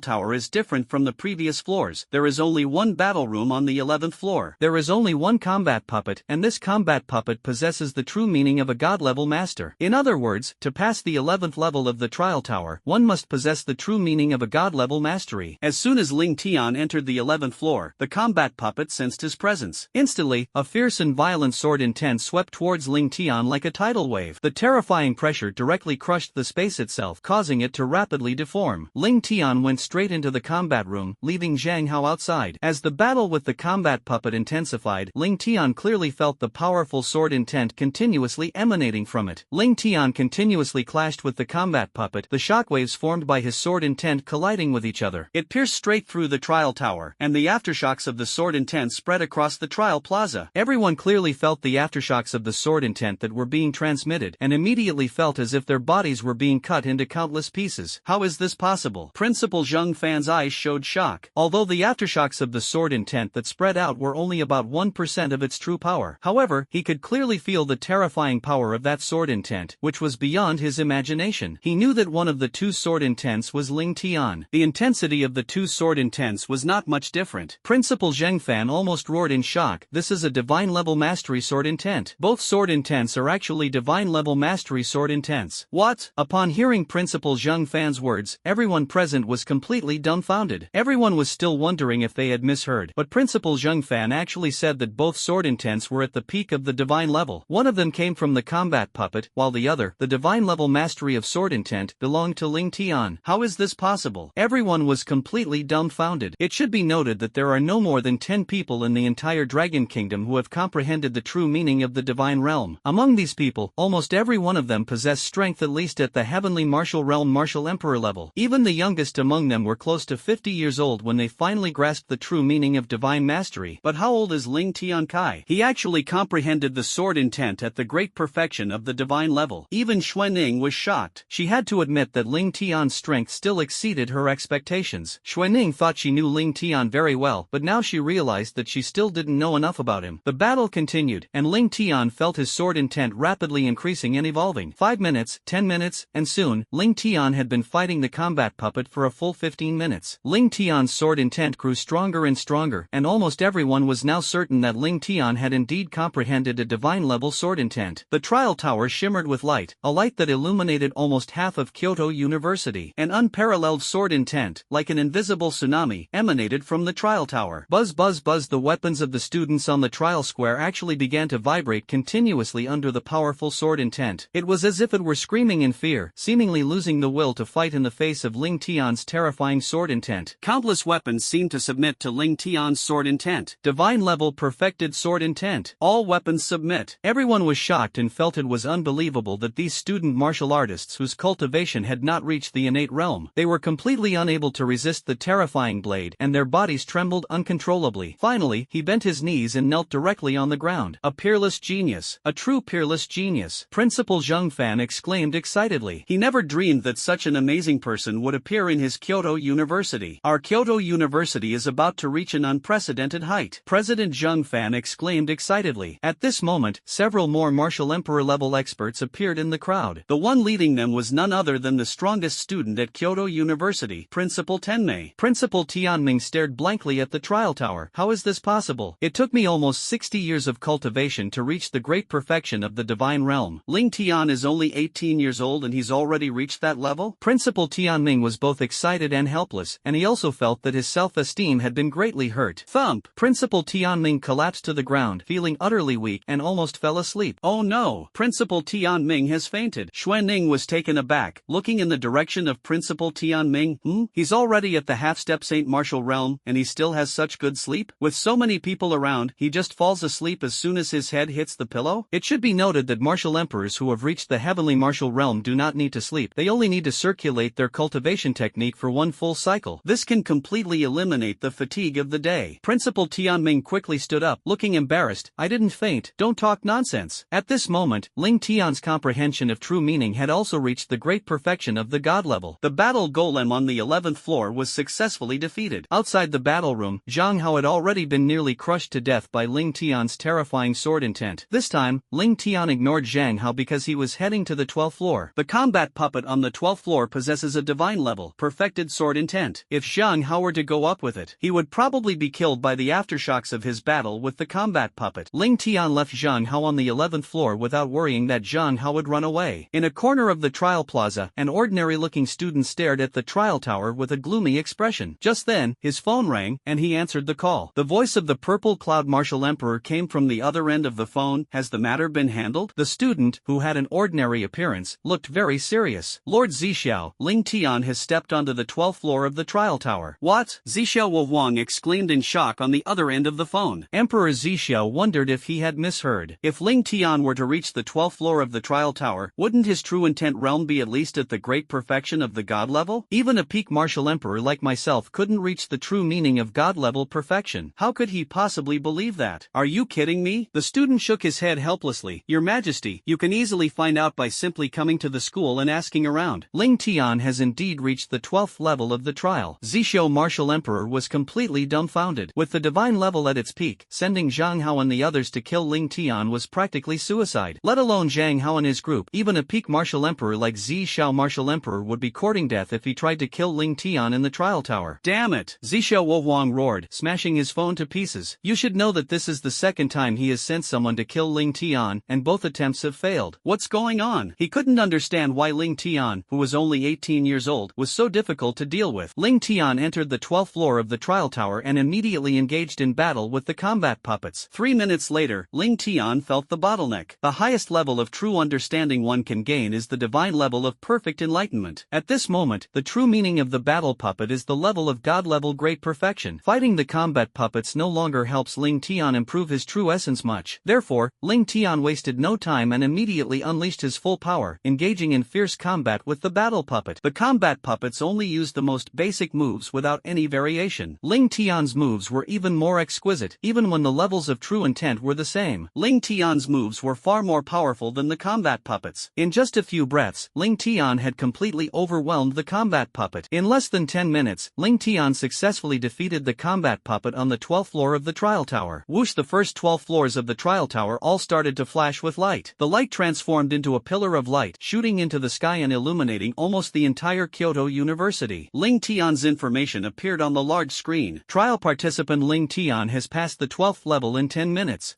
tower is different from the previous floors. There is only one battle room on the 11th floor.
There is only one combat puppet, and this combat puppet possesses the true meaning of a god-level master. In other words, to pass the 11th level of the trial tower, one must possess the true meaning of a god-level mastery.
As soon as Ling Tian entered the 11th floor, the combat puppet sensed his presence.
Instantly, a fierce and violent sword intent swept towards Ling Tian like a tidal wave. The terrifying pressure directly crushed the space itself, causing it to rapidly deform. Ling Tian went straight into the combat room, leaving Zhang Hao outside. As the battle with the combat puppet intensified, Ling Tian clearly felt the powerful sword intent continuously emanating from it. Ling Tian continuously clashed with the combat puppet, the shockwaves formed by his sword intent colliding with each other.
It pierced straight through the trial tower, and the aftershocks of the sword intent spread across the trial plaza.
Everyone clearly felt the aftershocks of the sword intent that were being transmitted, and immediately felt as if their bodies were being cut into countless pieces.
How is this possible? Principal Zheng Fan's eyes showed shock.
Although the aftershocks of the sword intent that spread out were only about 1% of its true power, however, he could clearly feel the terrifying power of that sword intent, which was beyond his imagination. He knew that one of the 2 sword intents was Ling Tian.
The intensity of the 2 sword intents was not much different.
Principal Zheng Fan almost roared in shock. This is a divine level mastery sword intent. Both sword intents are actually divine level mastery sword intents.
What?
Upon hearing Principal Zheng Fan's words, everyone present was completely dumbfounded. Everyone was still wondering if they had misheard, but Principal Zheng Fan actually actually said that both sword intents were at the peak of the divine level. One of them came from the combat puppet, while the other, the divine level mastery of sword intent, belonged to Ling Tian. How is this possible? Everyone was completely dumbfounded. It should be noted that there are no more than 10 people in the entire Dragon Kingdom who have comprehended the true meaning of the divine realm. Among these people, almost every one of them possessed strength at least at the heavenly martial realm martial emperor level. Even the youngest among them were close to 50 years old when they finally grasped the true meaning of divine mastery. But how old is Ling Tiankai? He actually comprehended the sword intent at the great perfection of the divine level. Even Xuanning was shocked. She had to admit that Ling Tian's strength still exceeded her expectations. Xuanning thought she knew Ling Tian very well, but now she realized that she still didn't know enough about him. The battle continued, and Ling Tian felt his sword intent rapidly increasing and evolving. 5 minutes, 10 minutes, and soon, Ling Tian had been fighting the combat puppet for a full 15 minutes. Ling Tian's sword intent grew stronger and stronger, and almost everyone was now certain that Ling Tian had indeed comprehended a divine-level sword intent. The trial tower shimmered with light, a light that illuminated almost half of Kyoto University. An unparalleled sword intent, like an invisible tsunami, emanated from the trial tower. Buzz buzz buzz, the weapons of the students on the trial square actually began to vibrate continuously under the powerful sword intent. It was as if it were screaming in fear, seemingly losing the will to fight in the face of Ling Tian's terrifying sword intent. Countless weapons seemed to submit to Ling Tian's sword intent. Divine-level perfected sword intent. All weapons submit. Everyone was shocked and felt it was unbelievable that these student martial artists whose cultivation had not reached the innate realm, they were completely unable to resist the terrifying blade, and their bodies trembled uncontrollably. Finally, he bent his knees and knelt directly on the ground. A peerless genius. A true peerless genius. Principal Zheng Fan exclaimed excitedly. He never dreamed that such an amazing person would appear in his Kyoto University. Our Kyoto University is about to reach an unprecedented height. President Zheng Fan exclaimed excitedly. At this moment, several more martial emperor-level experts appeared in the crowd. The one leading them was none other than the strongest student at Kyoto University, Principal Tenmei. Principal Tianming stared blankly at the trial tower. How is this possible? It took me almost 60 years of cultivation to reach the great perfection of the divine realm. Ling Tian is only 18 years old and he's already reached that level? Principal Tianming was both excited and helpless, and he also felt that his self-esteem had been greatly hurt. Thump! Principal Tianming collapsed to the ground, feeling utterly weak, and almost fell asleep. Oh no! Principal Tianming has fainted. Xuanning was taken aback, looking in the direction of Principal Tianming. He's already at the half-step Saint Martial realm, and he still has such good sleep? With so many people around, he just falls asleep as soon as his head hits the pillow? It should be noted that martial emperors who have reached the heavenly martial realm do not need to sleep. They only need to circulate their cultivation technique for one full cycle. This can completely eliminate the fatigue of the day. Principal Tianming quickly stood up, looking embarrassed. I didn't faint. Don't talk nonsense. At this moment, Ling Tian's comprehension of true meaning had also reached the great perfection of the god level. The battle golem on the 11th floor was successfully defeated. Outside the battle room, Zhang Hao had already been nearly crushed to death by Ling Tian's terrifying sword intent. This time, Ling Tian ignored Zhang Hao because he was heading to the 12th floor. The combat puppet on the 12th floor possesses a divine level, perfected sword intent. If Zhang Hao were to go up with it, he would probably be killed by the aftershocks of his battle with the combat puppet. Ling Tian left Zhang Hao on the 11th floor without worrying that Zhang Hao would run away. In a corner of the trial plaza, an ordinary-looking student stared at the trial tower with a gloomy expression. Just then, his phone rang, and he answered the call. The voice of the Purple Cloud Martial Emperor came from the other end of the phone. Has the matter been handled? The student, who had an ordinary appearance, looked very serious. Lord Zixiao, Ling Tian has stepped onto the 12th floor of the trial tower. What? Zixiao Wang exclaimed in shock on the other end of the phone. Emperor Zixiao wondered if he had misheard. If Ling Tian were to reach the 12th floor of the trial tower, wouldn't his true intent realm be at least at the great perfection of the god level? Even a peak martial emperor like myself couldn't reach the true meaning of god level perfection. How could he possibly believe that? Are you kidding me? The student shook his head helplessly. Your Majesty, you can easily find out by simply coming to the school and asking around. Ling Tian has indeed reached the 12th level of the trial. Zixiao Martial Emperor was completely dumbfounded. With the divine level at its peak, sending Zhang Hao and the others to kill Ling Tian was practically suicide. Let alone Zhang Hao and his group. Even a peak martial emperor like Zixiao Martial Emperor would be courting death if he tried to kill Ling Tian in the trial tower. Damn it! Zixiao Wang roared, smashing his phone to pieces. You should know that this is the second time he has sent someone to kill Ling Tian, and both attempts have failed. What's going on? He couldn't understand why Ling Tian, who was only 18 years old, was so difficult to deal with. Ling Tian entered the 12th floor of the trial tower and immediately engaged in battle
battle with the combat puppets. 3 minutes later, Ling Tian felt the bottleneck. The highest level of true understanding one can gain is the divine level of perfect enlightenment. At this moment, the true meaning of the battle puppet is the level of God-level great perfection. Fighting the combat puppets no longer helps Ling Tian improve his true essence much. Therefore, Ling Tian wasted no time and immediately unleashed his full power, engaging in fierce combat with the battle puppet. The combat puppets only used the most basic moves without any variation. Ling Tian's moves were even more exquisite, even when the levels of true intent were the same. Ling Tian's moves were far more powerful than the combat puppets. In just a few breaths, Ling Tian had completely overwhelmed the combat puppet. In less than 10 minutes, Ling Tian successfully defeated the combat puppet on the 12th floor of the trial tower. Whoosh! The first 12 floors of the trial tower all started to flash with light. The light transformed into a pillar of light, shooting into the sky and illuminating almost the entire Kyoto University. Ling Tian's information appeared on the large screen. Trial participant Ling Tian has passed the 12th level in 10 minutes.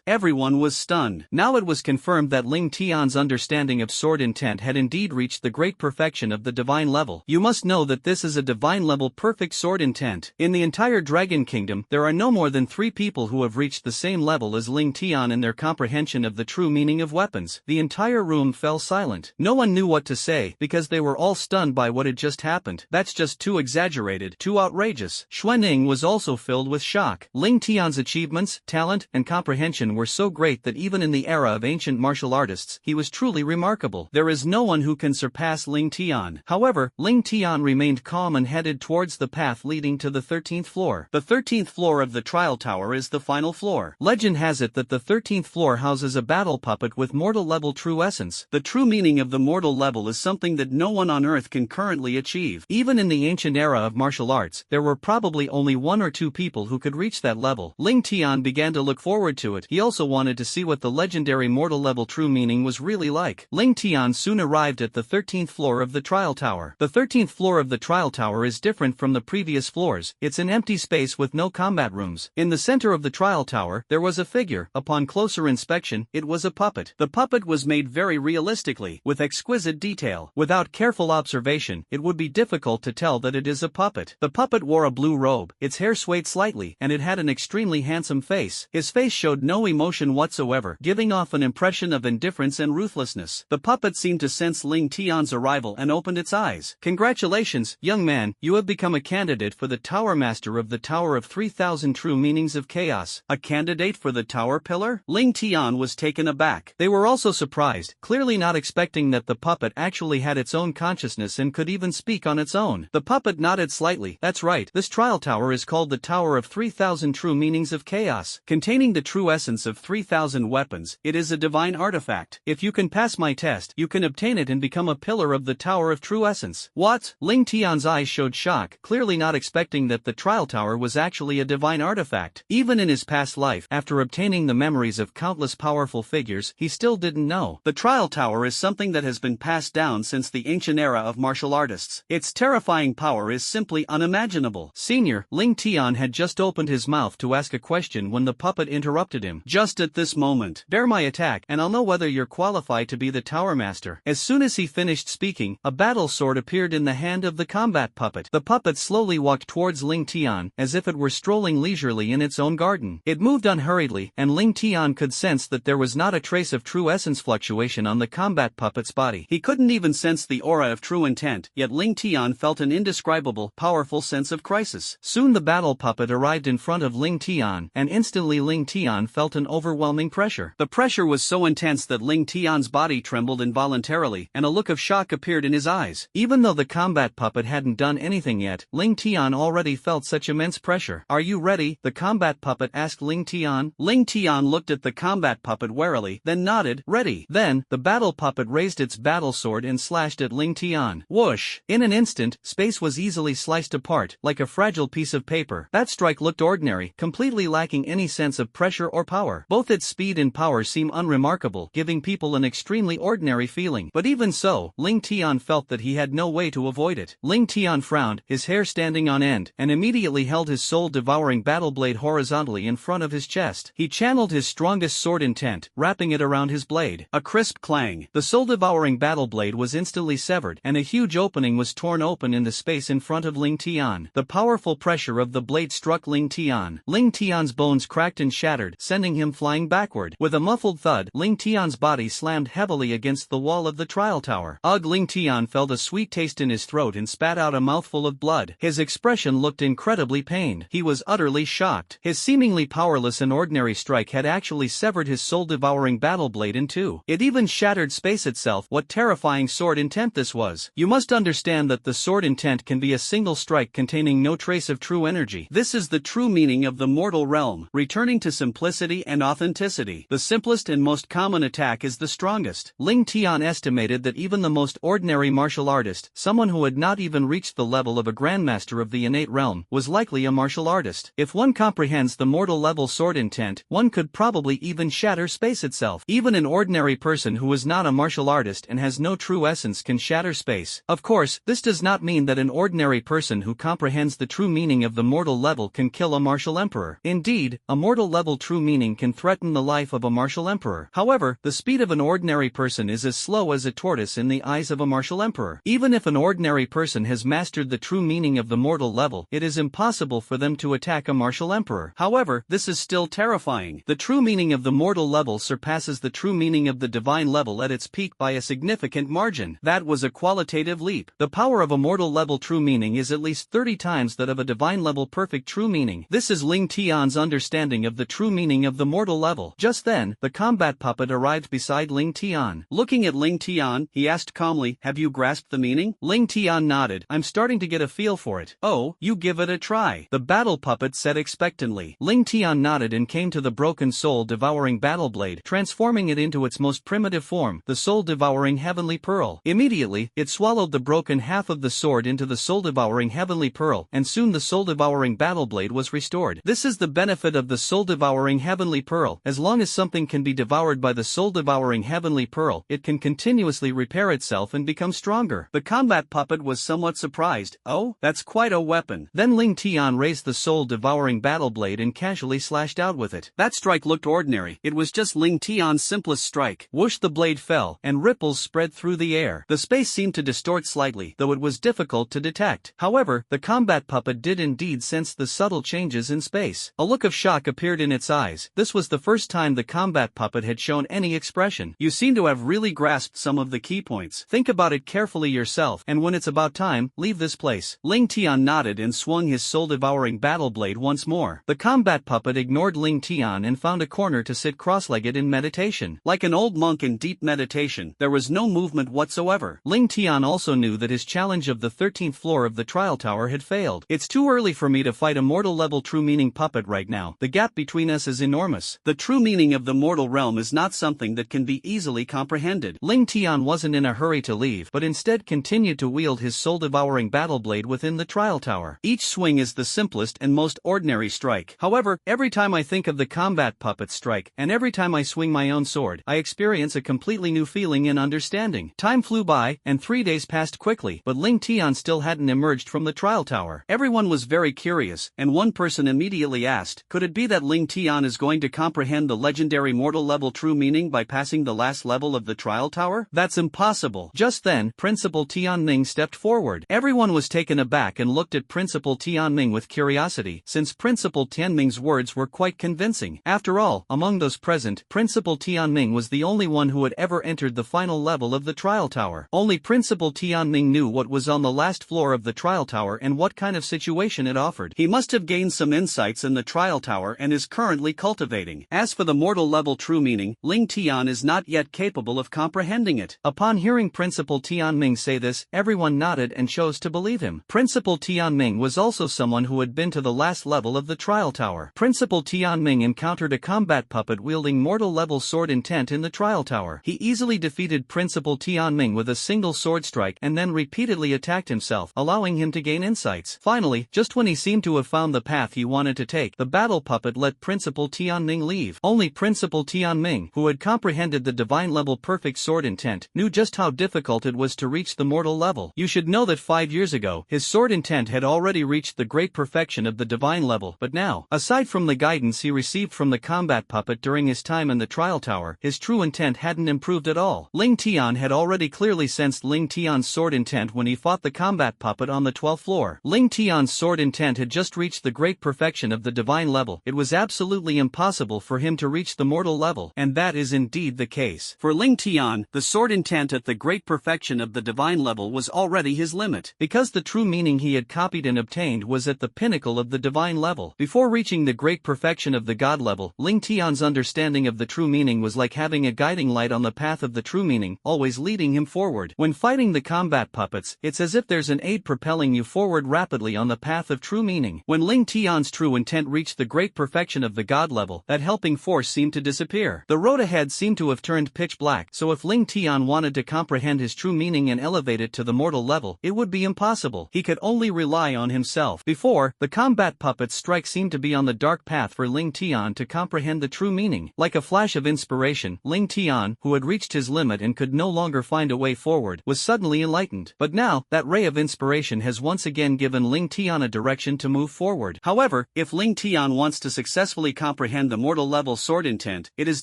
Everyone was stunned. Now it was confirmed that Ling Tian's understanding of sword intent had indeed reached the great perfection of the divine level. You must know that this is a divine level perfect sword intent. In the entire Dragon Kingdom, there are no more than 3 people who have reached the same level as Ling Tian in their comprehension of the true meaning of weapons. The entire room fell silent. No one knew what to say, because they were all stunned by what had just happened. That's just too exaggerated, too outrageous. Xuanning was also filled with shock. Ling Tian's achievements, talent, and comprehension were so great that even in the era of ancient martial artists, he was truly remarkable. There is no one who can surpass Ling Tian. However, Ling Tian remained calm and headed towards the path leading to the 13th floor. The 13th floor of the trial tower is the final floor. Legend has it that the 13th floor houses a battle puppet with mortal level true essence. The true meaning of the mortal level is something that no one on earth can currently achieve. Even in the ancient era of martial arts, there were probably only 1 or 2 people who could reach that level. Ling Tian began to look forward to it. He also wanted to see what the legendary mortal level true meaning was really like. Ling Tian soon arrived at the 13th floor of the trial tower. The 13th floor of the trial tower is different from the previous floors. It's an empty space with no combat rooms. In the center of the trial tower, there was a figure. Upon closer inspection, it was a puppet. The puppet was made very realistically, with exquisite detail. Without careful observation, it would be difficult to tell that it is a puppet. The puppet wore a blue robe, its hair swayed slightly, and it had an extremely handsome face. His face showed no emotion whatsoever, giving off an impression of indifference and ruthlessness. The puppet seemed to sense Ling Tian's arrival and opened its eyes. Congratulations, young man, you have become a candidate for the Tower Master of the Tower of 3000 True Meanings of Chaos. A candidate for the Tower Pillar? Ling Tian was taken aback. They were also surprised, clearly not expecting that the puppet actually had its own consciousness and could even speak on its own. The puppet nodded slightly. That's right, this trial tower is called the Tower of 3000 True Meanings of Chaos. Containing the true essence of 3000 weapons, it is a divine artifact. If you can pass my test, you can obtain it and become a pillar of the Tower of True Essence. What? Ling Tian's eyes showed shock, clearly not expecting that the trial tower was actually a divine artifact. Even in his past life, after obtaining the memories of countless powerful figures, he still didn't know. The trial tower is something that has been passed down since the ancient era of martial artists. Its terrifying power is simply unimaginable. Senior, Ling Tian had just opened his mouth to ask a question when the puppet interrupted him. Just at this moment, bear my attack and I'll know whether you're qualified to be the Tower Master. As soon as he finished speaking, a battle sword appeared in the hand of the combat puppet. The puppet slowly walked towards Ling Tian, as if it were strolling leisurely in its own garden. It moved unhurriedly, and Ling Tian could sense that there was not a trace of true essence fluctuation on the combat puppet's body. He couldn't even sense the aura of true intent, yet Ling Tian felt an indescribable, powerful sense of crisis. Soon the battle puppet arrived in front of Ling Tian, and instantly Ling Tian felt an overwhelming pressure. The pressure was so intense that Ling Tian's body trembled involuntarily, and a look of shock appeared in his eyes. Even though the combat puppet hadn't done anything yet, Ling Tian already felt such immense pressure. Are you ready? The combat puppet asked Ling Tian. Ling Tian looked at the combat puppet warily, then nodded, ready. Then, the battle puppet raised its battle sword and slashed at Ling Tian. Whoosh! In an instant, space was easily sliced apart, like a fragile piece of paper. That strike looked ordinary, completely lacking any sense of pressure or power. Both its speed and power seem unremarkable, giving people an extremely ordinary feeling. But even so, Ling Tian felt that he had no way to avoid it. Ling Tian frowned, his hair standing on end, and immediately held his soul-devouring battle blade horizontally in front of his chest. He channeled his strongest sword intent, wrapping it around his blade. A crisp clang. The soul-devouring battle blade was instantly severed, and a huge opening was torn open in the space in front of Ling Tian. The powerful pressure of the blade struck Ling Tian.
Tian. Ling Tian's bones cracked and shattered, sending him flying backward. With a muffled thud, Ling Tian's body slammed heavily against the wall of the trial tower. Ugh! Ling Tian felt a sweet taste in his throat and spat out a mouthful of blood. His expression looked incredibly pained. He was utterly shocked. His seemingly powerless and ordinary strike had actually severed his soul-devouring battle blade in two. It even shattered space itself. What terrifying sword intent this was. You must understand that the sword intent can be a single strike containing no trace of true energy. This is the true meaning of the mortal realm, returning to simplicity and authenticity. The simplest and most common attack is the strongest. Ling Tian estimated that even the most ordinary martial artist, someone who had not even reached the level of a grandmaster of the innate realm, was likely a martial artist. If one comprehends the mortal level sword intent, one could probably even shatter space itself. Even an ordinary person who is not a martial artist and has no true essence can shatter space. Of course, this does not mean that an ordinary person who comprehends the true meaning of the mortal level can kill a martial emperor. Indeed, a mortal level true meaning can threaten the life of a martial emperor. However, the speed of an ordinary person is as slow as a tortoise in the eyes of a martial emperor. Even if an ordinary person has mastered the true meaning of the mortal level, it is impossible for them to attack a martial emperor. However, this is still terrifying. The true meaning of the mortal level surpasses the true meaning of the divine level at its peak by a significant margin. That was a qualitative leap. The power of a mortal level true meaning is at least 30 times that of a divine level perfect true meaning. This is Ling Tian's understanding of the true meaning of the mortal level. Just then, the combat puppet arrived beside Ling Tian. Looking at Ling Tian, he asked calmly, "Have you grasped the meaning?" Ling Tian nodded. "I'm starting to get a feel for it." "Oh, you give it a try," the battle puppet said expectantly. Ling Tian nodded and came to the broken soul-devouring battle blade, transforming it into its most primitive form, the soul-devouring heavenly pearl. Immediately, it swallowed the broken half of the sword into the soul-devouring heavenly pearl, and soon the soul-devouring battle blade was restored. This is the benefit of the soul-devouring heavenly pearl. As long as something can be devoured by the soul-devouring heavenly pearl, it can continuously repair itself and become stronger. The combat puppet was somewhat surprised. "Oh, that's quite a weapon." Then Ling Tian raised the soul-devouring battle blade and casually slashed out with it. That strike looked ordinary. It was just Ling Tian's simplest strike. Whoosh! The blade fell, and ripples spread through the air. The space seemed to distort slightly, though it was difficult to detect. However, the combat puppet did indeed sense the subtle changes in space. A look of shock appeared in its eyes. This was the first time the combat puppet had shown any expression. "You seem to have really grasped some of the key points. Think about it carefully yourself, and when it's about time, leave this place." Ling Tian nodded and swung his soul-devouring battle blade once more. The combat puppet ignored Ling Tian and found a corner to sit cross-legged in meditation. Like an old monk in deep meditation, there was no movement whatsoever. Ling Tian also knew that his challenge of the 13th floor of the trial tower had failed. "It's too early for me to fight a mortal level true meaning puppet right now. The gap between us is enormous. The true meaning of the mortal realm is not something that can be easily comprehended." Ling Tian wasn't in a hurry to leave, but instead continued to wield his soul-devouring battle blade within the trial tower. Each swing is the simplest and most ordinary strike. However, every time I think of the combat puppet strike, and every time I swing my own sword, I experience a completely new feeling and understanding. Time flew by, and 3 days passed quickly, but Ling Tian still hadn't emerged from the trial tower. Everyone was very curious, and one person immediately asked, "Could it be that Ling Tian is going to comprehend the legendary mortal level true meaning by passing the last level of the trial tower? That's impossible." Just then, Principal Tianming stepped forward. Everyone was taken aback and looked at Principal Tianming with curiosity, since Principal Tianming's words were quite convincing. After all, among those present, Principal Tianming was the only one who had ever entered the final level of the trial tower. Only Principal Tianming knew what was on the last floor of the trial tower and what kind of situation it offered. He must have gained some insights in the trial tower and is currently cultivating. As for the mortal level true meaning, Ling Tian is not yet capable of comprehending it. Upon hearing Principal Tianming say this, everyone nodded and chose to believe him. Principal Tianming was also someone who had been to the last level of the trial tower. Principal Tianming encountered a combat puppet wielding mortal level sword intent in the trial tower. He easily defeated Principal Tianming with a single sword strike and then repeatedly attacked himself, allowing him to gain insights. Finally, just when he seemed to have found the path he wanted to take, the battle puppet let Principal Tianming leave. Only Principal Tianming, who had comprehended the divine level perfect sword intent, knew just how difficult it was to reach the mortal level. You should know that 5 years ago, his sword intent had already reached the great perfection of the divine level, but now, aside from the guidance he received from the combat puppet during his time in the trial tower, his true intent hadn't improved at all. Ling Tian had already clearly sensed Ling Tian's sword intent when he fought the combat puppet on the 12th floor. Ling Tian's sword intent had just reached the great perfection of the divine level, it was absolutely impossible for him to reach the mortal level, and that is indeed the case.
For Ling Tian, the sword intent at the great perfection of the divine level was already his limit.
Because the true meaning he had copied and obtained was at the pinnacle of the divine level. Before reaching the great perfection of the god level, Ling Tian's understanding of the true meaning was like having a guiding light on the path of the true meaning, always leading him forward. When fighting the combat puppets, it's as if there's an aid propelling you forward rapidly on the path of true meaning. When Ling Tian's true intent reached the great perfection of the god level, that helping force seemed to disappear. The road ahead seemed to have turned pitch black, so if Ling Tian wanted to comprehend his true meaning and elevate it to the mortal level, it would be impossible. He could only rely on himself. Before, the combat puppet's strike seemed to be on the dark path for Ling Tian to comprehend the true meaning. Like a flash of inspiration, Ling Tian, who had reached his limit and could no longer find a way forward, was suddenly enlightened. But now, that ray of inspiration has once again given Ling Tian a direction to move forward.
However, if Ling Tian wants to successfully comprehend the mortal level sword intent, it is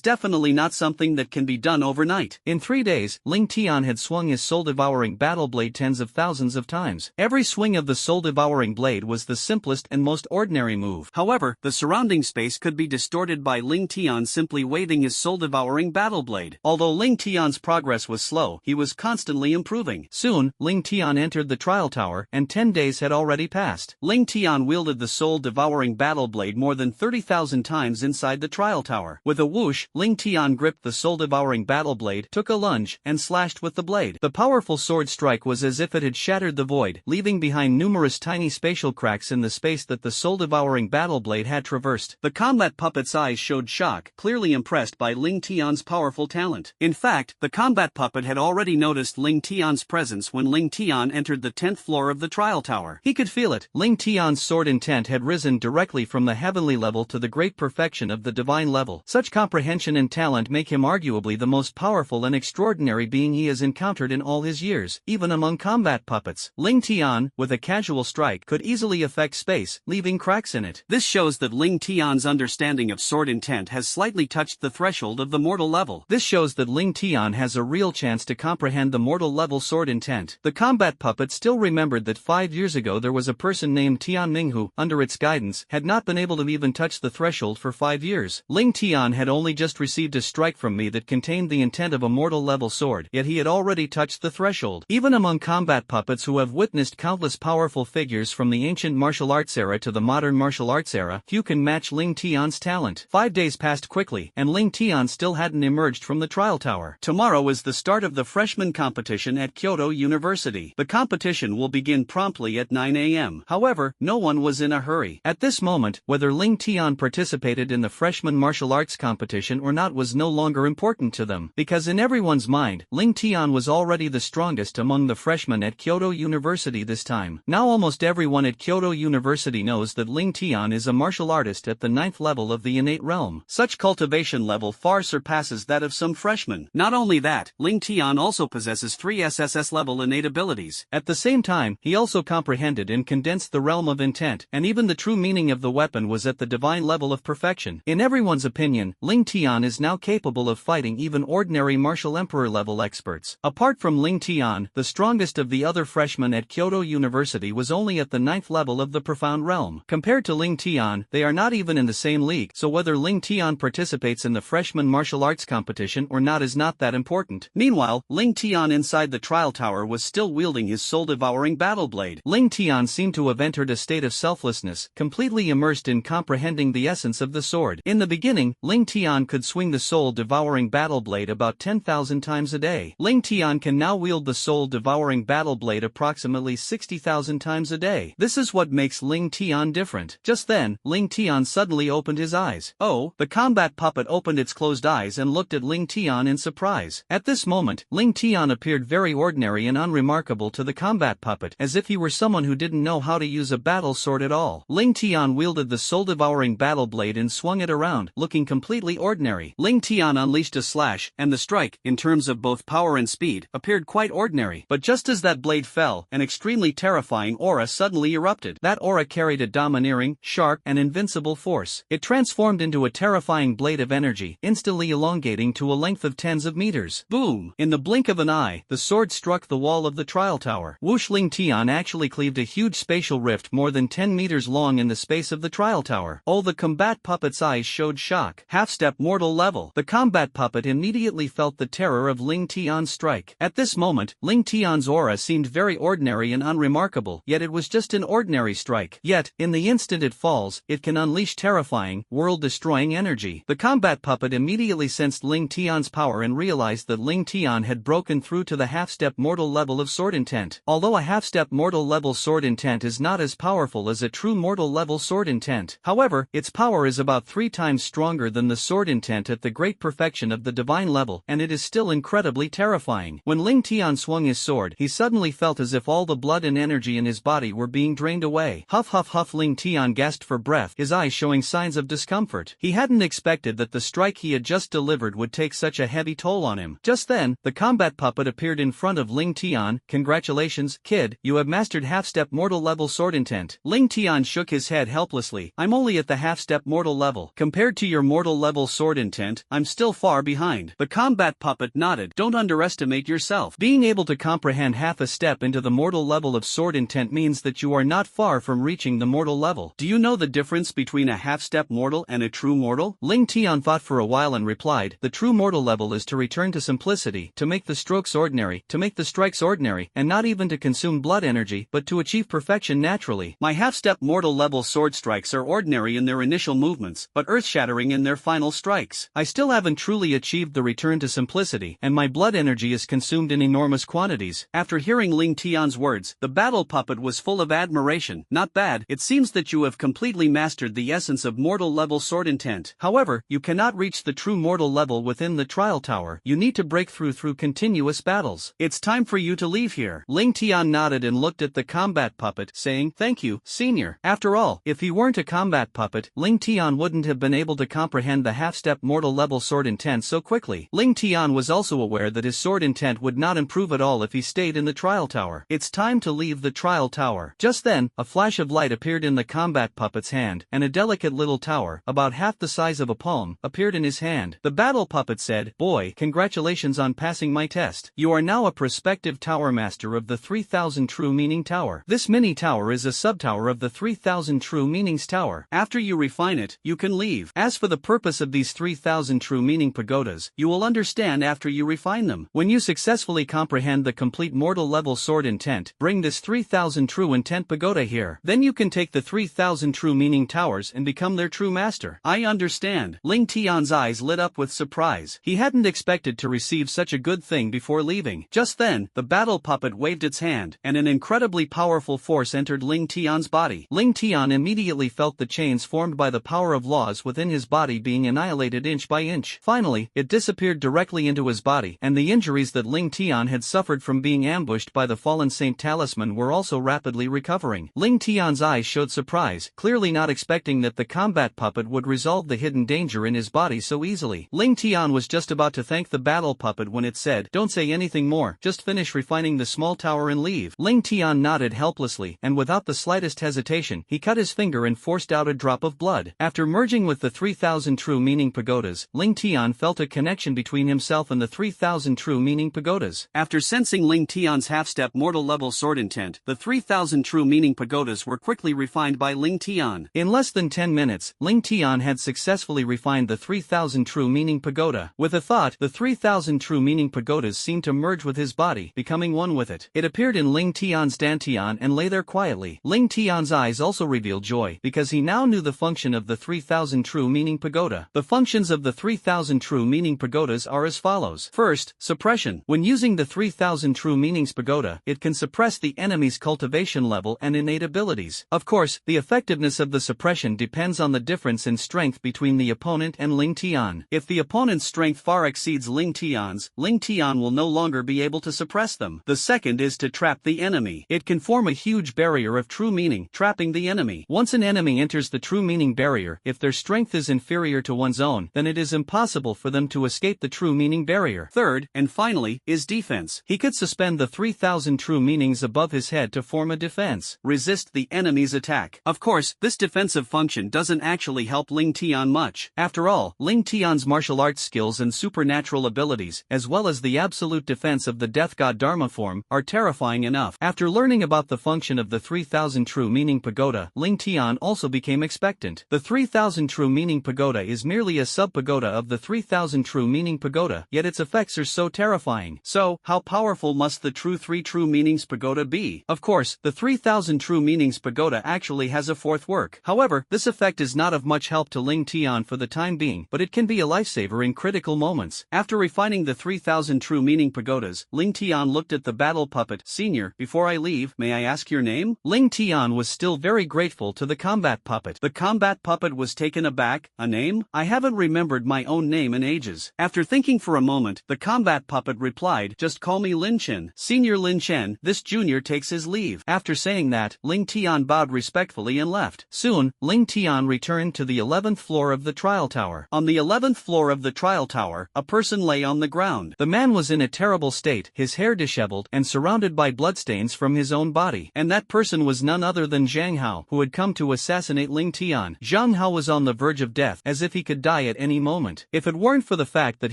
definitely not something that can be done overnight.
In 3 days, Ling Tian had swung his soul-devouring battle blade tens of thousands of times. Every swing of the soul-devouring blade was the simplest and most ordinary move.
However, the surrounding space could be distorted by Ling Tian simply waving his soul-devouring battle blade. Although Ling Tian's progress was slow, he was constantly improving.
Soon, Ling Tian entered the trial tower, and 10 days had already passed.
Ling Tian wielded the soul-devouring battle blade more than 30,000 times inside the trial tower. With a whoosh, Ling Tian gripped the soul-devouring battle blade, took a lunge, and slashed with the blade. The powerful sword strike was as if it had shattered the void, leaving behind numerous tiny spatial cracks in the space that the soul-devouring battle blade had traversed. The combat puppet's eyes showed shock, clearly impressed by Ling Tian's powerful talent. In fact, the combat puppet had already noticed Ling Tian's presence when Ling Tian entered the 10th floor of the trial tower.
He could feel it. Ling Tian's sword intent had risen directly from the heavenly level to the great perfection of the divine level. Such comprehension and talent make him arguably the most powerful and extraordinary being he has encountered in all his years, even among combat puppets. Ling Tian, with a casual strike, could easily affect space, leaving cracks in it.
This shows that Ling Tian's understanding of sword intent has slightly touched the threshold of the mortal level.
This shows that Ling Tian has a real chance to comprehend the mortal level sword intent. The combat puppet still remembered that 5 years ago there was a person named Tian Ming who, under its guidance, had not been able to even touch the threshold for 5 years. Ling Tian had only just received a strike from me that contained the intent of a mortal level sword, yet he had already touched the threshold. Even among combat puppets who have witnessed countless powerful figures from the ancient martial arts era to the modern martial arts era, few can match Ling Tian's talent. 5 days passed quickly, and Ling Tian still hadn't emerged from the trial tower.
Tomorrow is the start of the freshman competition at Kyoto University. The competition will begin promptly at 9 a.m. However, no one was in a hurry.
At this moment, whether Ling Tian participated in the freshman martial arts competition or not was no longer important to them, because in everyone's mind, Ling Tian was already the strongest among the freshmen at Kyoto University this time. Now almost everyone at Kyoto University knows that Ling Tian is a martial artist at the 9th level of the innate realm.
Such cultivation level far surpasses that of some freshmen. Not only that, Ling Tian also possesses 3 SSS level innate abilities.
At the same time, he also comprehended and condensed the realm of intent, and even the true meaning of the weapon was at the divine level of perfection. In everyone's opinion, Ling Tian is now capable of fighting even ordinary martial emperor level experts. Apart from Ling Tian, the strongest of the other freshmen at Kyoto University was only at the 9th level of the profound realm. Compared to Ling Tian, they are not even in the same league, so whether Ling Tian participates in the freshman martial arts competition or not is not that important.
Meanwhile, Ling Tian inside the trial tower was still wielding his soul-devouring battle blade.
Ling Tian seemed to have entered a state of selflessness, completely immersed in comprehending the essence of the sword. In the beginning, Ling Tian could swing the soul-devouring battle blade about 10,000 times a day. Ling Tian can now wield the soul-devouring battle blade approximately 60,000 times a day. This is what makes Ling Tian different. Just then, Ling Tian suddenly opened his eyes. Oh, the combat puppet opened its closed eyes and looked at Ling Tian in surprise. At this moment, Ling Tian appeared very ordinary and unremarkable to the combat puppet, as if he were someone who didn't know how to use a battle sword at all. Ling Tian wielded the soul-devouring battle blade and swung it around, looking completely ordinary. Ling Tian unleashed a slash, and the strike, in terms of both power and speed, appeared quite ordinary. But just as that blade fell, an extremely terrifying aura suddenly erupted. That aura carried a domineering, sharp, and invincible force. It transformed into a terrifying blade of energy, instantly elongating to a length of tens of meters. Boom! In the blink of an eye, the sword struck the wall of the trial tower. Whoosh! Ling Tian actually cleaved a huge spatial rift more than 10 meters long
swung in the space of the trial tower. Oh, the combat puppet's eyes showed shock. Half-step mortal level. The combat puppet immediately felt the terror of Ling Tian's strike. At this moment, Ling Tian's aura seemed very ordinary and unremarkable, yet it was just an ordinary strike. Yet, in the instant it falls, it can unleash terrifying, world-destroying energy. The combat puppet immediately sensed Ling Tian's power and realized that Ling Tian had broken through to the half-step mortal level of sword intent. Although a half-step mortal level sword intent is not as powerful as a true mortal level sword intent, however, its power is about 3 times stronger than the sword intent at the great perfection of the divine level, and it is still incredibly terrifying. When Ling Tian swung his sword, he suddenly felt as if all the blood and energy in his body were being drained away. Huff huff huff. Ling Tian gasped for breath, his eyes showing signs of discomfort. He hadn't expected that the strike he had just delivered would take such a heavy toll on him. Just then, the combat puppet appeared in front of Ling Tian. Congratulations, kid, you have mastered half-step mortal level sword intent. Ling Tian shook his head helplessly. I'm only at the half-step mortal level. Compared to your mortal level sword intent, I'm still far behind. The combat puppet nodded. Don't underestimate yourself. Being able to comprehend half a step into the mortal level of sword intent means that you are not far from reaching the mortal level. Do you know the difference between a half-step mortal and a true mortal? Ling Tian thought for a while and replied, the true mortal level is to return to simplicity, to make the strokes ordinary, to make the strikes ordinary, and not even to consume blood energy, but to achieve perfection naturally. My half-step mortal level sword strikes are ordinary in their initial movements, but earth-shattering in their final strikes. I still haven't truly achieved the return to simplicity, and my blood energy is consumed in enormous quantities. After hearing Ling Tian's words, the battle puppet was full of admiration. Not bad, it seems that you have completely mastered the essence of mortal level sword intent. However, you cannot reach the true mortal level within the trial tower. You need to break through continuous battles. It's time for you to leave here. Ling Tian nodded and looked at the combat puppet, saying, thank you, senior. After all, if he weren't a combat puppet, Ling Tian wouldn't have been able to comprehend the half-step mortal level sword intent so quickly. Ling Tian was also aware that his sword intent would not improve at all if he stayed in the trial tower. It's time to leave the trial tower. Just then, a flash of light appeared in the combat puppet's hand, and a delicate little tower, about half the size of a palm, appeared in his hand. The battle puppet said, boy, congratulations on passing my test. You are now a prospective tower master of the 3000 True Meaning Tower. This mini tower is a sub-tower of the 3000 True Meanings Tower. After you refine it, you can leave. As for the purpose of these 3000 True Meaning Pagodas, you will understand after you refine them. When you successfully comprehend the complete mortal level sword intent, bring this 3000 True Intent Pagoda here. Then you can take the 3000 True Meaning Towers and become their true master. I understand. Ling Tian's eyes lit up with surprise. He hadn't expected to receive such a good thing before leaving. Just then, the battle puppet waved its hand, and an incredibly powerful force entered Ling Tian's body. Ling Tian immediately felt the chains formed by the power of laws within his body being annihilated inch by inch. Finally, it disappeared directly into his body, and the injuries that Ling Tian had suffered from being ambushed by the fallen Saint Talisman were also rapidly recovering. Ling Tian's eyes showed surprise, clearly not expecting that the combat puppet would resolve the hidden danger in his body so easily. Ling Tian was just about to thank the battle puppet when it said, don't say anything more, just finish refining the small tower and leave. Ling Tian nodded helplessly, and without the slightest hesitation, he cut his finger and forced out a drop of blood. After merging with the 3000 True Meaning Pagodas, Ling Tian felt a connection between himself and the 3000 True Meaning Pagodas. After sensing Ling Tian's half-step mortal level sword intent, the 3000 True Meaning Pagodas were quickly refined by Ling Tian. In less than 10 minutes, Ling Tian had successfully refined the 3000 True Meaning Pagoda. With a thought, the 3000 True Meaning Pagodas seemed to merge with his body, becoming one with it. It appeared in Ling Tian's dantian and lay there quietly. Ling Tian's eyes also revealed joy, because he now knew the function of the 3000 True Meaning Pagoda. The functions of the 3000 True Meaning Pagodas are as follows. First, suppression. When using the 3000 True Meanings Pagoda, it can suppress the enemy's cultivation level and innate abilities. Of course, the effectiveness of the suppression depends on the difference in strength between the opponent and Ling Tian. If the opponent's strength far exceeds Ling Tian's, Ling Tian will no longer be able to suppress them. The second is to trap the enemy. It can form a huge barrier of true meaning, trapping the enemy. Once an enemy enters the true meaning barrier, if their strength is inferior to one's own, then it is impossible for them to escape the true meaning barrier. Third, and finally, is defense. He could suspend the 3000 true meanings above his head to form a defense. Resist the enemy's attack. Of course, this defensive function doesn't actually help Ling Tian much. After all, Ling Tian's martial arts skills and supernatural abilities, as well as the absolute defense of the Death God Dharma form, are terrifying enough. After learning about the function of the 3000 True Meaning Pagoda,
pagoda, Ling Tian also became expectant. The 3000 true meaning pagoda is merely a sub-pagoda of the 3000 true meaning pagoda, yet its effects are so terrifying.
So, how powerful must the true 3 true meanings pagoda be? Of course, the 3000 true meanings pagoda actually has a fourth work. However, this effect is not of much help to Ling Tian for the time being, but it can be a lifesaver in critical moments. After refining the 3000 true meaning pagodas, Ling Tian looked at the battle puppet. Senior, before I leave, may I ask your name?
Ling Tian was still very grateful to the combat puppet.
The combat puppet was taken aback. A name? I haven't remembered my own name in ages. After thinking for a moment, the combat puppet replied, just call me Lin Chen. Senior Lin Chen, this junior takes his leave. After saying that, Ling Tian bowed respectfully and left.
Soon, Ling Tian returned to the 11th floor of the trial tower.
On the 11th floor of the trial tower, a person lay on the ground.
The man was in a terrible state, his hair disheveled and surrounded by bloodstains from his own body.
And that person was none other than Zhang Hao,
who had come to assassinate Ling Tian. Zhang Hao was on the verge of death, as if he could die at any moment. If it weren't for the fact that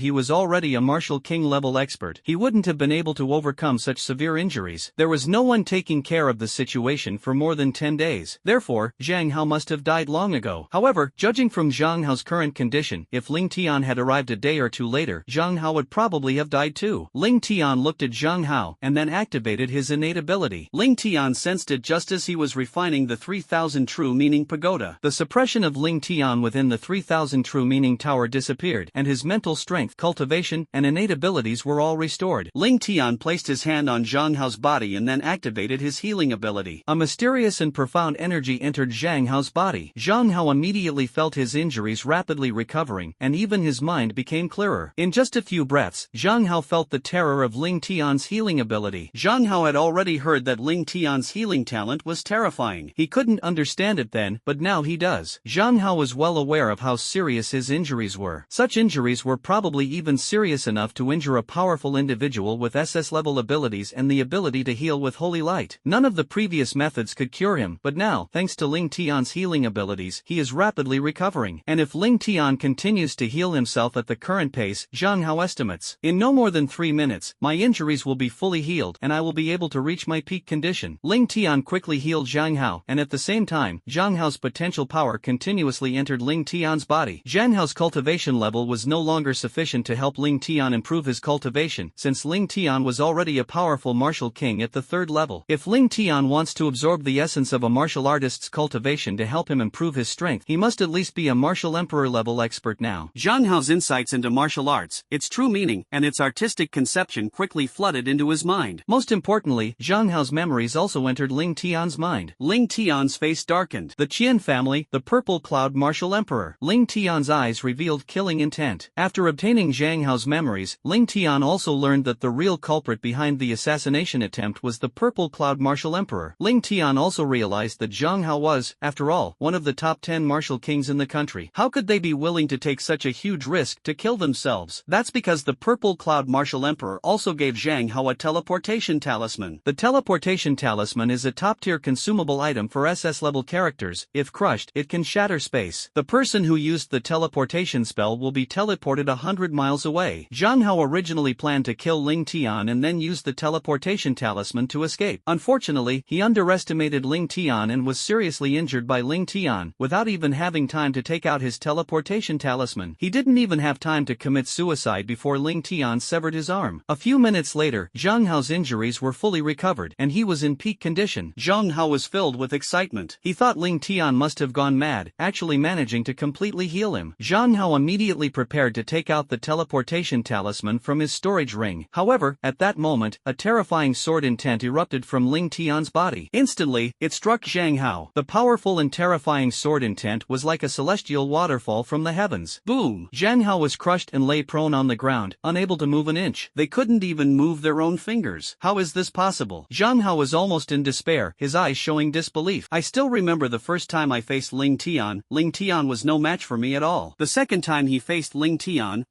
he was already a martial king level expert, he wouldn't have been able to overcome such severe injuries. There was no one taking care of the situation for more than 10 days. Therefore, Zhang Hao must have died long ago. However, judging from Zhang Hao's current condition, if Ling Tian had arrived a day or two later, Zhang Hao would probably have died too. Ling Tian looked at Zhang Hao and then activated his innate ability.
Ling Tian sensed it just as he was refining the 3000 true meaning pagoda.
The suppression of Ling Tian within the 3000 true meaning tower disappeared, and his mental strength, cultivation, and innate abilities were all restored.
Ling Tian placed his hand on Zhang Hao's body and then activated his healing ability.
A mysterious and profound energy entered Zhang Hao's body. Zhang Hao immediately felt his injuries rapidly recovering, and even his mind became clearer. In just a few breaths, Zhang Hao felt the terror of Ling Tian's healing ability.
Zhang Hao had already heard that Ling Tian's healing talent was terrifying.
He couldn't understand it then, but now he does. Zhang Hao was well aware of how serious his injuries were. Such injuries were probably even serious enough to injure a powerful individual with SS level abilities and the ability to heal with holy light. None of the previous methods could cure him, but now, thanks to Ling Tian's healing abilities, he is rapidly recovering. And if Ling Tian continues to heal himself at the current pace, Zhang Hao estimates, in no more than 3 minutes, my injuries will be fully healed and I will be able to reach my peak condition. Ling Tian quickly healed Zhang Hao, and at the same time, Zhang Hao's potential power continuously entered Ling Tian's body. Zhang Hao's cultivation level was no longer sufficient to help Ling Tian improve his cultivation, since Ling Tian was already a powerful martial king at the 3rd level. If Ling Tian wants to absorb the essence of a martial artist's cultivation to help him improve his strength, he must at least be a martial emperor level expert now.
Zhang Hao's insights into martial arts, its true meaning, and its artistic conception quickly flooded into his mind.
Most importantly, Zhang Hao's memories also entered Ling Tian's mind.
Ling Tian's face darkened.
The Qian family, the Purple Cloud Martial Emperor. Ling Tian's eyes revealed killing intent. After obtaining Zhang Hao's memories, Ling Tian also learned that the real culprit behind the assassination attempt was the Purple Cloud Martial Emperor. Ling Tian also realized that Zhang Hao was, after all, one of the top 10 martial kings in the country. How could they be willing to take such a huge risk to kill themselves? That's because the Purple Cloud Martial Emperor also gave Zhang Hao a teleportation talisman. The teleportation talisman is a top-tier consumable item for SS level characters. If crushed, it can shatter space. The person who used the teleportation spell will be teleported 100 miles away. Zhang Hao originally planned to kill Ling Tian and then use the teleportation talisman to escape. Unfortunately, he underestimated Ling Tian and was seriously injured by Ling Tian, without even having time to take out his teleportation talisman. He didn't even have time to commit suicide before Ling Tian severed his arm. A few minutes later, Zhang Hao's injuries were fully recovered, and he was in peak condition.
Zhang Hao was filled with excitement.
He thought Ling Tian must have gone mad, actually managing to completely heal him. Zhang Hao immediately prepared to take out the teleportation talisman from his storage ring. However, at that moment, a terrifying sword intent erupted from Ling Tian's body.
Instantly, it struck Zhang Hao.
The powerful and terrifying sword intent was like a celestial waterfall from the heavens.
Boom!
Zhang Hao was crushed and lay prone on the ground, unable to move an inch.
They couldn't even move their own fingers. How is this possible?
Zhang Hao was almost in despair, his eyes showing disbelief.
I still remember the first time I faced Ling Tian. Ling Tian was no match for me at all. The second time he faced Ling Tian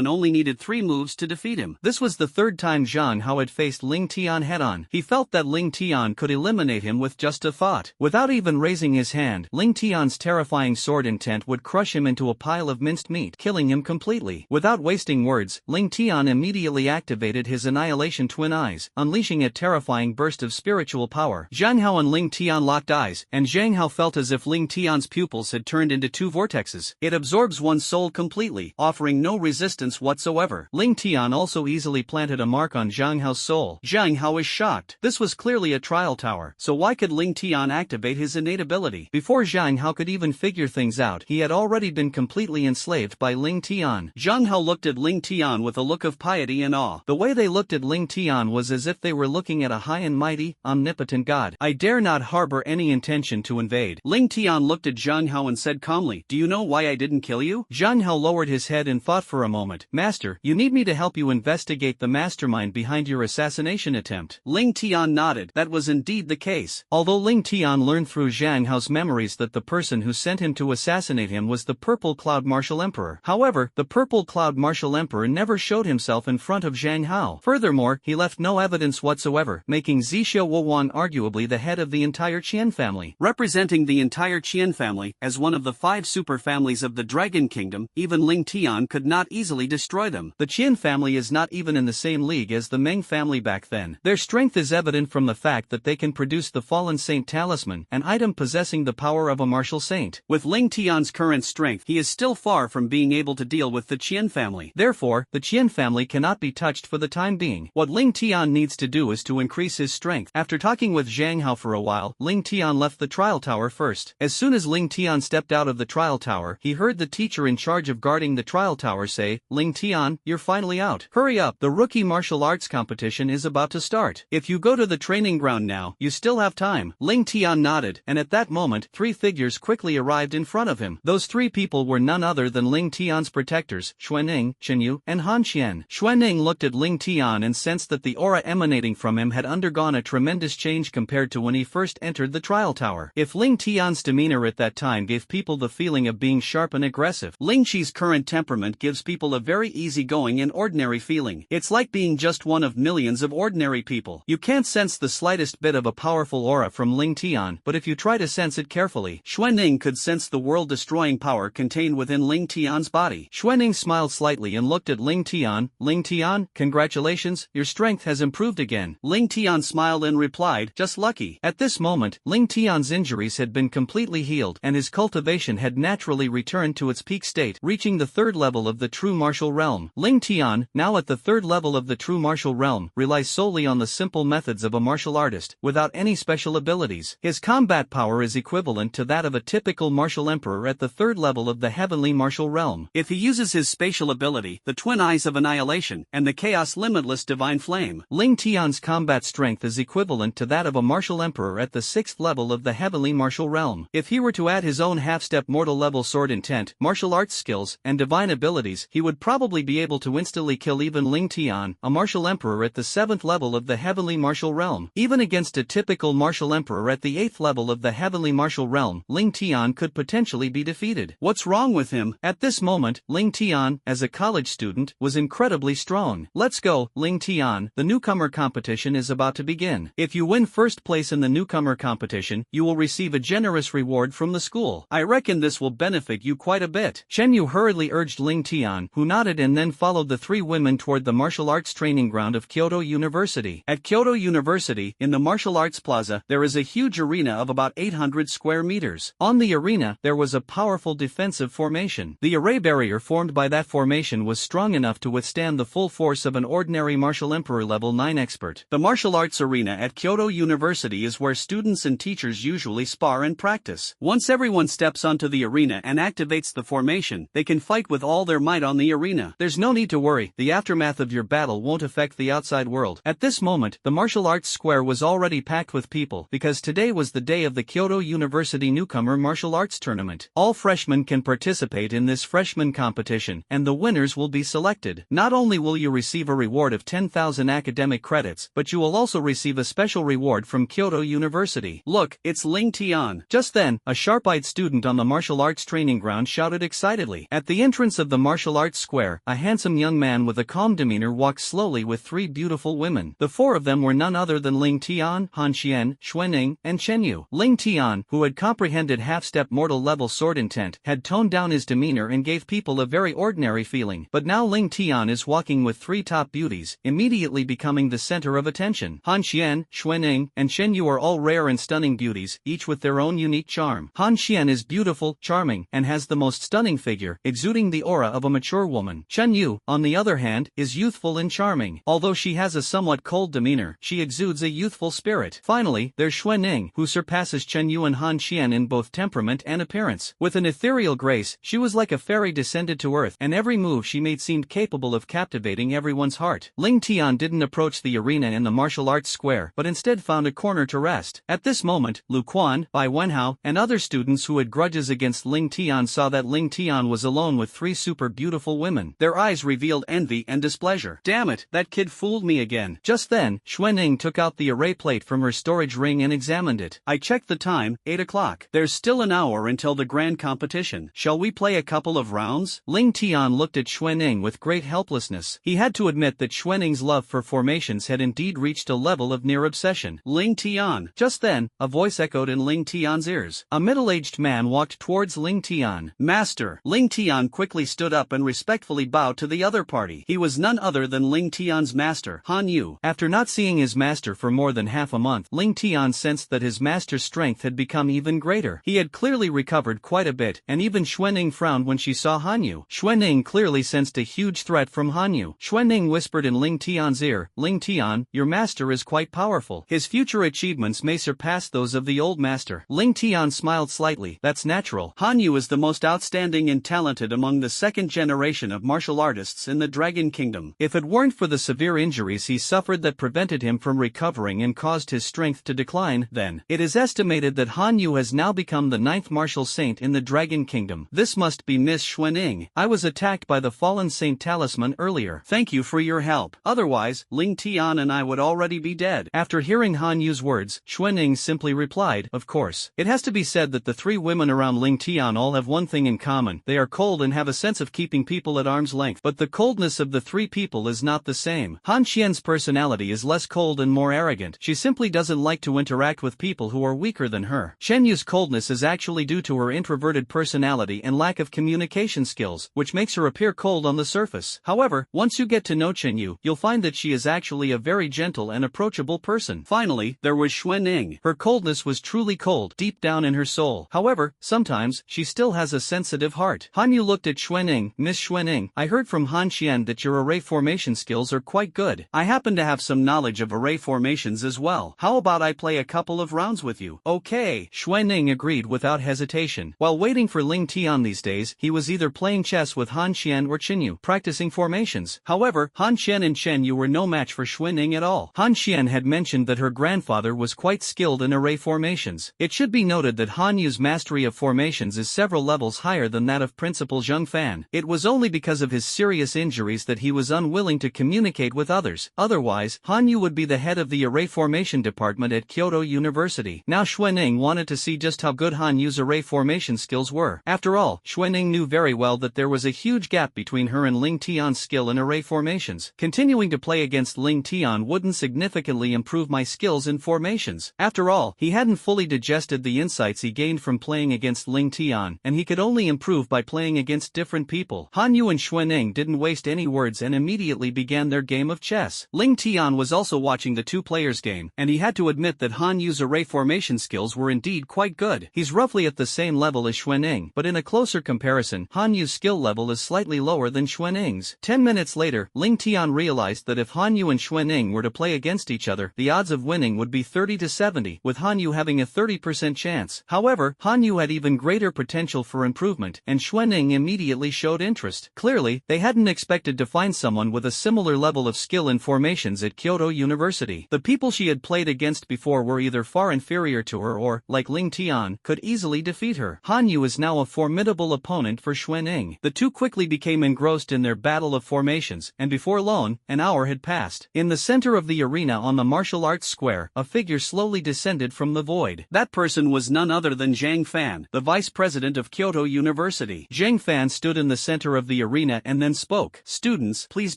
only needed 3 moves to defeat him.
This was the 3rd time Zhang Hao had faced Ling Tian head-on. He felt that Ling Tian could eliminate him with just a thought. Without even raising his hand, Ling Tian's terrifying sword intent would crush him into a pile of minced meat, killing him completely. Without wasting words, Ling Tian immediately activated his Annihilation Twin Eyes, unleashing a terrifying burst of spiritual power. Zhang Hao and Ling Tian locked
eyes, and Zhang Hao felt as if Ling Tian's pupils had turned into two vortexes. It absorbs one's soul completely, offering no resistance whatsoever. Ling Tian also easily planted a mark on Zhang Hao's soul. Zhang Hao is shocked. This was clearly a trial tower, so why could Ling Tian activate his innate ability? Before Zhang Hao could even figure things out, he had already been completely enslaved by Ling Tian. Zhang Hao looked at Ling Tian with a look of piety and awe. The way they looked at Ling Tian was as if they were looking at a high and mighty, omnipotent god. I dare not harbor any intention to invade. Ling Tian looked at Zhang Hao and said calmly, "Do you know why I didn't kill you?" Zhang Hao lowered his head and thought for a moment. "Master, you need me to help you investigate the mastermind behind your assassination attempt." Ling Tian nodded. That was indeed the case. Although Ling Tian learned through Zhang Hao's memories that the person who sent him to assassinate him was the Purple Cloud Martial Emperor. However, the Purple Cloud Martial Emperor never showed himself in front of Zhang Hao. Furthermore, he left no evidence whatsoever, making Zixia Wowan arguably the head of the entire Qian family. Representing the entire Qian family, as one of the 5 super families of the Dragon Kingdom, even Ling Tian could not easily destroy them. The Qian family is not even in the same league as the Meng family back then. Their strength is evident from the fact that they can produce the Fallen Saint Talisman, an item possessing the power of a martial saint. With Ling Tian's current strength, he is still far from being able to deal with the Qian family. Therefore, the Qian family cannot be touched for the time being. What Ling Tian needs to do is to increase his strength. After talking with Zhang Hao for a while, Ling Tian left the trial tower first. As soon as Ling Tian stepped out of the trial tower, he heard the teacher in charge of guarding the trial tower say, "Ling Tian, you're finally out. Hurry up, the rookie martial arts competition is about to start. If you go to the training ground now, you still have time." Ling Tian nodded, and at that moment, 3 figures quickly arrived in front of him. Those 3 people were none other than Ling Tian's protectors, Xuanning, Chenyu, and Han Qian. Xuanning looked at Ling Tian and sensed that the aura emanating from him had undergone a tremendous change compared to when he first entered the trial tower. If Ling Tian's demeanor at that time gave people the feeling of being sharp and aggressive, Ling Qi's current temperament gives people a very easygoing and ordinary feeling. It's like being just one of millions of ordinary people. You can't sense the slightest bit of a powerful aura from Ling Tian, but if you try to sense it carefully, Xuanning could sense the world-destroying power contained within Ling Tian's body. Xuanning smiled slightly and looked at Ling Tian. "Ling Tian, congratulations, your strength has improved again." Ling Tian smiled and replied, "Just lucky." At this moment, Ling Tian's injuries had been completely healed, and his cultivation had naturally returned to its peak state, reaching the 3rd level of the true martial realm. Ling Tian, now at the 3rd level of the true martial realm, relies solely on the simple methods of a martial artist, without any special abilities. His combat power is equivalent to that of a typical martial emperor at the 3rd level of the heavenly martial realm. If he uses his spatial ability, the Twin Eyes of Annihilation, and the Chaos Limitless Divine Flame, Ling Tian's combat strength is equivalent to that of a martial emperor at the 6th level of the heavenly martial realm. If he were to add his own half-step mortal level sword intent, martial arts skills, and divine abilities, he would probably be able to instantly kill even Ling Tian, a martial emperor at the 7th level of the heavenly martial realm. Even against a typical martial emperor at the 8th level of the heavenly martial realm, Ling Tian could potentially be defeated. What's wrong with him? At this moment, Ling Tian, as a college student, was incredibly strong. "Let's go, Ling Tian, the newcomer competition is about to begin. If you win 1st place in the newcomer competition, you will receive a generous reward from the school. I reckon this will benefit you quite a bit." Chen Yu hurriedly urged Ling Tian, who nodded and then followed the 3 women toward the martial arts training ground of Kyoto University. At Kyoto University, in the martial arts plaza, there is a huge arena of about 800 square meters. On the arena, there was a powerful defensive formation. The array barrier formed by that formation was strong enough to withstand the full force of an ordinary martial emperor level 9 expert. The martial arts arena at Kyoto University is where students and teachers usually spar and practice. Once everyone steps onto the arena and activates the formation, they can fight with all their might on the arena. There's no need to worry, the aftermath of your battle won't affect the outside world. At this moment, the martial arts square was already packed with people, because today was the day of the Kyoto University Newcomer Martial Arts Tournament. All freshmen can participate in this freshman competition, and the winners will be selected. Not only will you receive a reward of 10,000 academic credits, but you will also receive a special reward from Kyoto University. "Look, it's Ling Tian." Just then, a sharp-eyed student on the martial arts training ground shouted excitedly. At the entrance of the martial arts square, a handsome young man with a calm demeanor walked slowly with 3 beautiful women. The 4 of them were none other than Ling Tian, Han Qian, Xuanning, and Chen Yu. Ling Tian, who had comprehended half-step mortal level sword intent, had toned down his demeanor and gave people a very ordinary feeling. But now Ling Tian is walking with 3 top beauties, immediately becoming the center of attention. Han Qian, Xuanning, and Chen Yu are all rare and stunning
stunning beauties, each with their own unique charm. Han Xian is beautiful, charming, and has the most stunning figure, exuding the aura of a mature woman. Chen Yu, on the other hand, is youthful and charming. Although she has a somewhat cold demeanor, she exudes a youthful spirit. Finally, there's Xue Ning, who surpasses Chen Yu and Han Xian in both temperament and appearance. With an ethereal grace, she was like a fairy descended to earth, and every move she made seemed capable of captivating everyone's heart. Ling Tian didn't approach the arena in the martial arts square, but instead found a corner to rest. At this moment, Lu Quan, Bai Wenhao, and other students who had grudges against Ling Tian saw that Ling Tian was alone with three super beautiful women. Their eyes revealed envy and displeasure. Damn it, that kid fooled me again. Just then, Xue Ning took out the array plate from her storage ring and examined it. I checked the time, 8 o'clock. There's still an hour until the grand competition. Shall we play a couple of rounds? Ling Tian looked at Xue Ning with great helplessness. He had to admit that Xue Ning's love for formations had indeed reached a level of near obsession. Ling Tian. Just then, a voice echoed in Ling Tian's ears. A middle-aged man walked towards Ling Tian. Master. Ling Tian quickly stood up and respectfully bowed to the other party. He was none other than Ling Tian's master, Han Yu. After not seeing his master for more than half a month, Ling Tian sensed that his master's strength had become even greater. He had clearly recovered quite a bit, and even Xue Ning frowned when she saw Han Yu. Xue Ning clearly sensed a huge threat from Han Yu. Xue Ning whispered in Ling Tian's ear, Ling Tian, your master is quite powerful. His future achievements may surpass those of the old master. Ling Tian smiled slightly. That's natural. Han Yu is the most outstanding and talented among the second generation of martial artists in the Dragon Kingdom. If it weren't for the severe injuries he suffered that prevented him from recovering and caused his strength to decline, then it is estimated that Han Yu has now become the 9th martial saint in the Dragon Kingdom. This must be Miss Xue Ning. I was attacked by the fallen saint talisman earlier. Thank you for your help. Otherwise, Ling Tian and I would already be dead. After hearing Han Yu's words, Xue Ning simply replied, of course. It has to be said that the three women around Ling Tian all have one thing in common. They are cold and have a sense of keeping people at arm's length. But the coldness of the three people is not the same. Han Xian's personality is less cold and more arrogant. She simply doesn't like to interact with people who are weaker than her. Chen Yu's coldness is actually due to her introverted personality and lack of communication skills, which makes her appear cold on the surface. However, once you get to know Chen Yu, you'll find that she is actually a very gentle and approachable person. Finally, there was Xue Ning. Her coldness was truly cold, deep down in her soul. However, sometimes, she still has a sensitive heart. Han Yu looked at Xue Ning. Miss Xue Ning, I heard from Han Xian that your array formation skills are quite good. I happen to have some knowledge of array formations as well. How about I play a couple of rounds with you? Okay. Xue Ning agreed without hesitation. While waiting for Ling Tian these days, he was either playing chess with Han Xian or Chen Yu, practicing formations. However, Han Xian and Chen Yu were no match for Xue Ning at all. Han Xian had mentioned that her grandfather was quite skilled in array formations. It should be noted that Han Yu's mastery of formations is several levels higher than that of Principal Zheng Fan. It was only because of his serious injuries that he was unwilling to communicate with others. Otherwise, Han Yu would be the head of the array formation department at Kyoto University. Now Xue Ning wanted to see just how good Han Yu's array formation skills were. After all, Xue Ning knew very well that there was a huge gap between her and Ling Tian's skill in array formations. Continuing to play against Ling Tian wouldn't significantly improve my skills in formations. After all, he hadn't fully digested the insights he gained from playing against Ling Tian, and he could only improve by playing against different people. Han Yu and Xue Ning didn't waste any words and immediately began their game of chess. Ling Tian was also watching the two players' game, and he had to admit that Han Yu's array formation skills were indeed quite good. He's roughly at the same level as Xue Ning, but in a closer comparison, Han Yu's skill level is slightly lower than Xue Ning's. 10 minutes later, Ling Tian realized that if Han Yu and Xue Ning were to play against each other, the odds of winning would be 30 to 70, with Han Yu having a 30% chance. However, Han Yu had even greater potential for improvement, and Xue Ning immediately showed interest. Clearly, they hadn't expected to find someone with a similar level of skill in formations at Kyoto University. The people she had played against before were either far inferior to her or, like Ling Tian, could easily defeat her. Han Yu is now a formidable opponent for Xue Ning. The two quickly became engrossed in their battle of formations, and before long, an hour had passed. In the center of the arena on the martial arts square, a figure slowly descended from the void. That person was none other than Zhang Fan, the vice president of Kyoto University. Zhang Fan stood in the center of the arena and then spoke. Students, please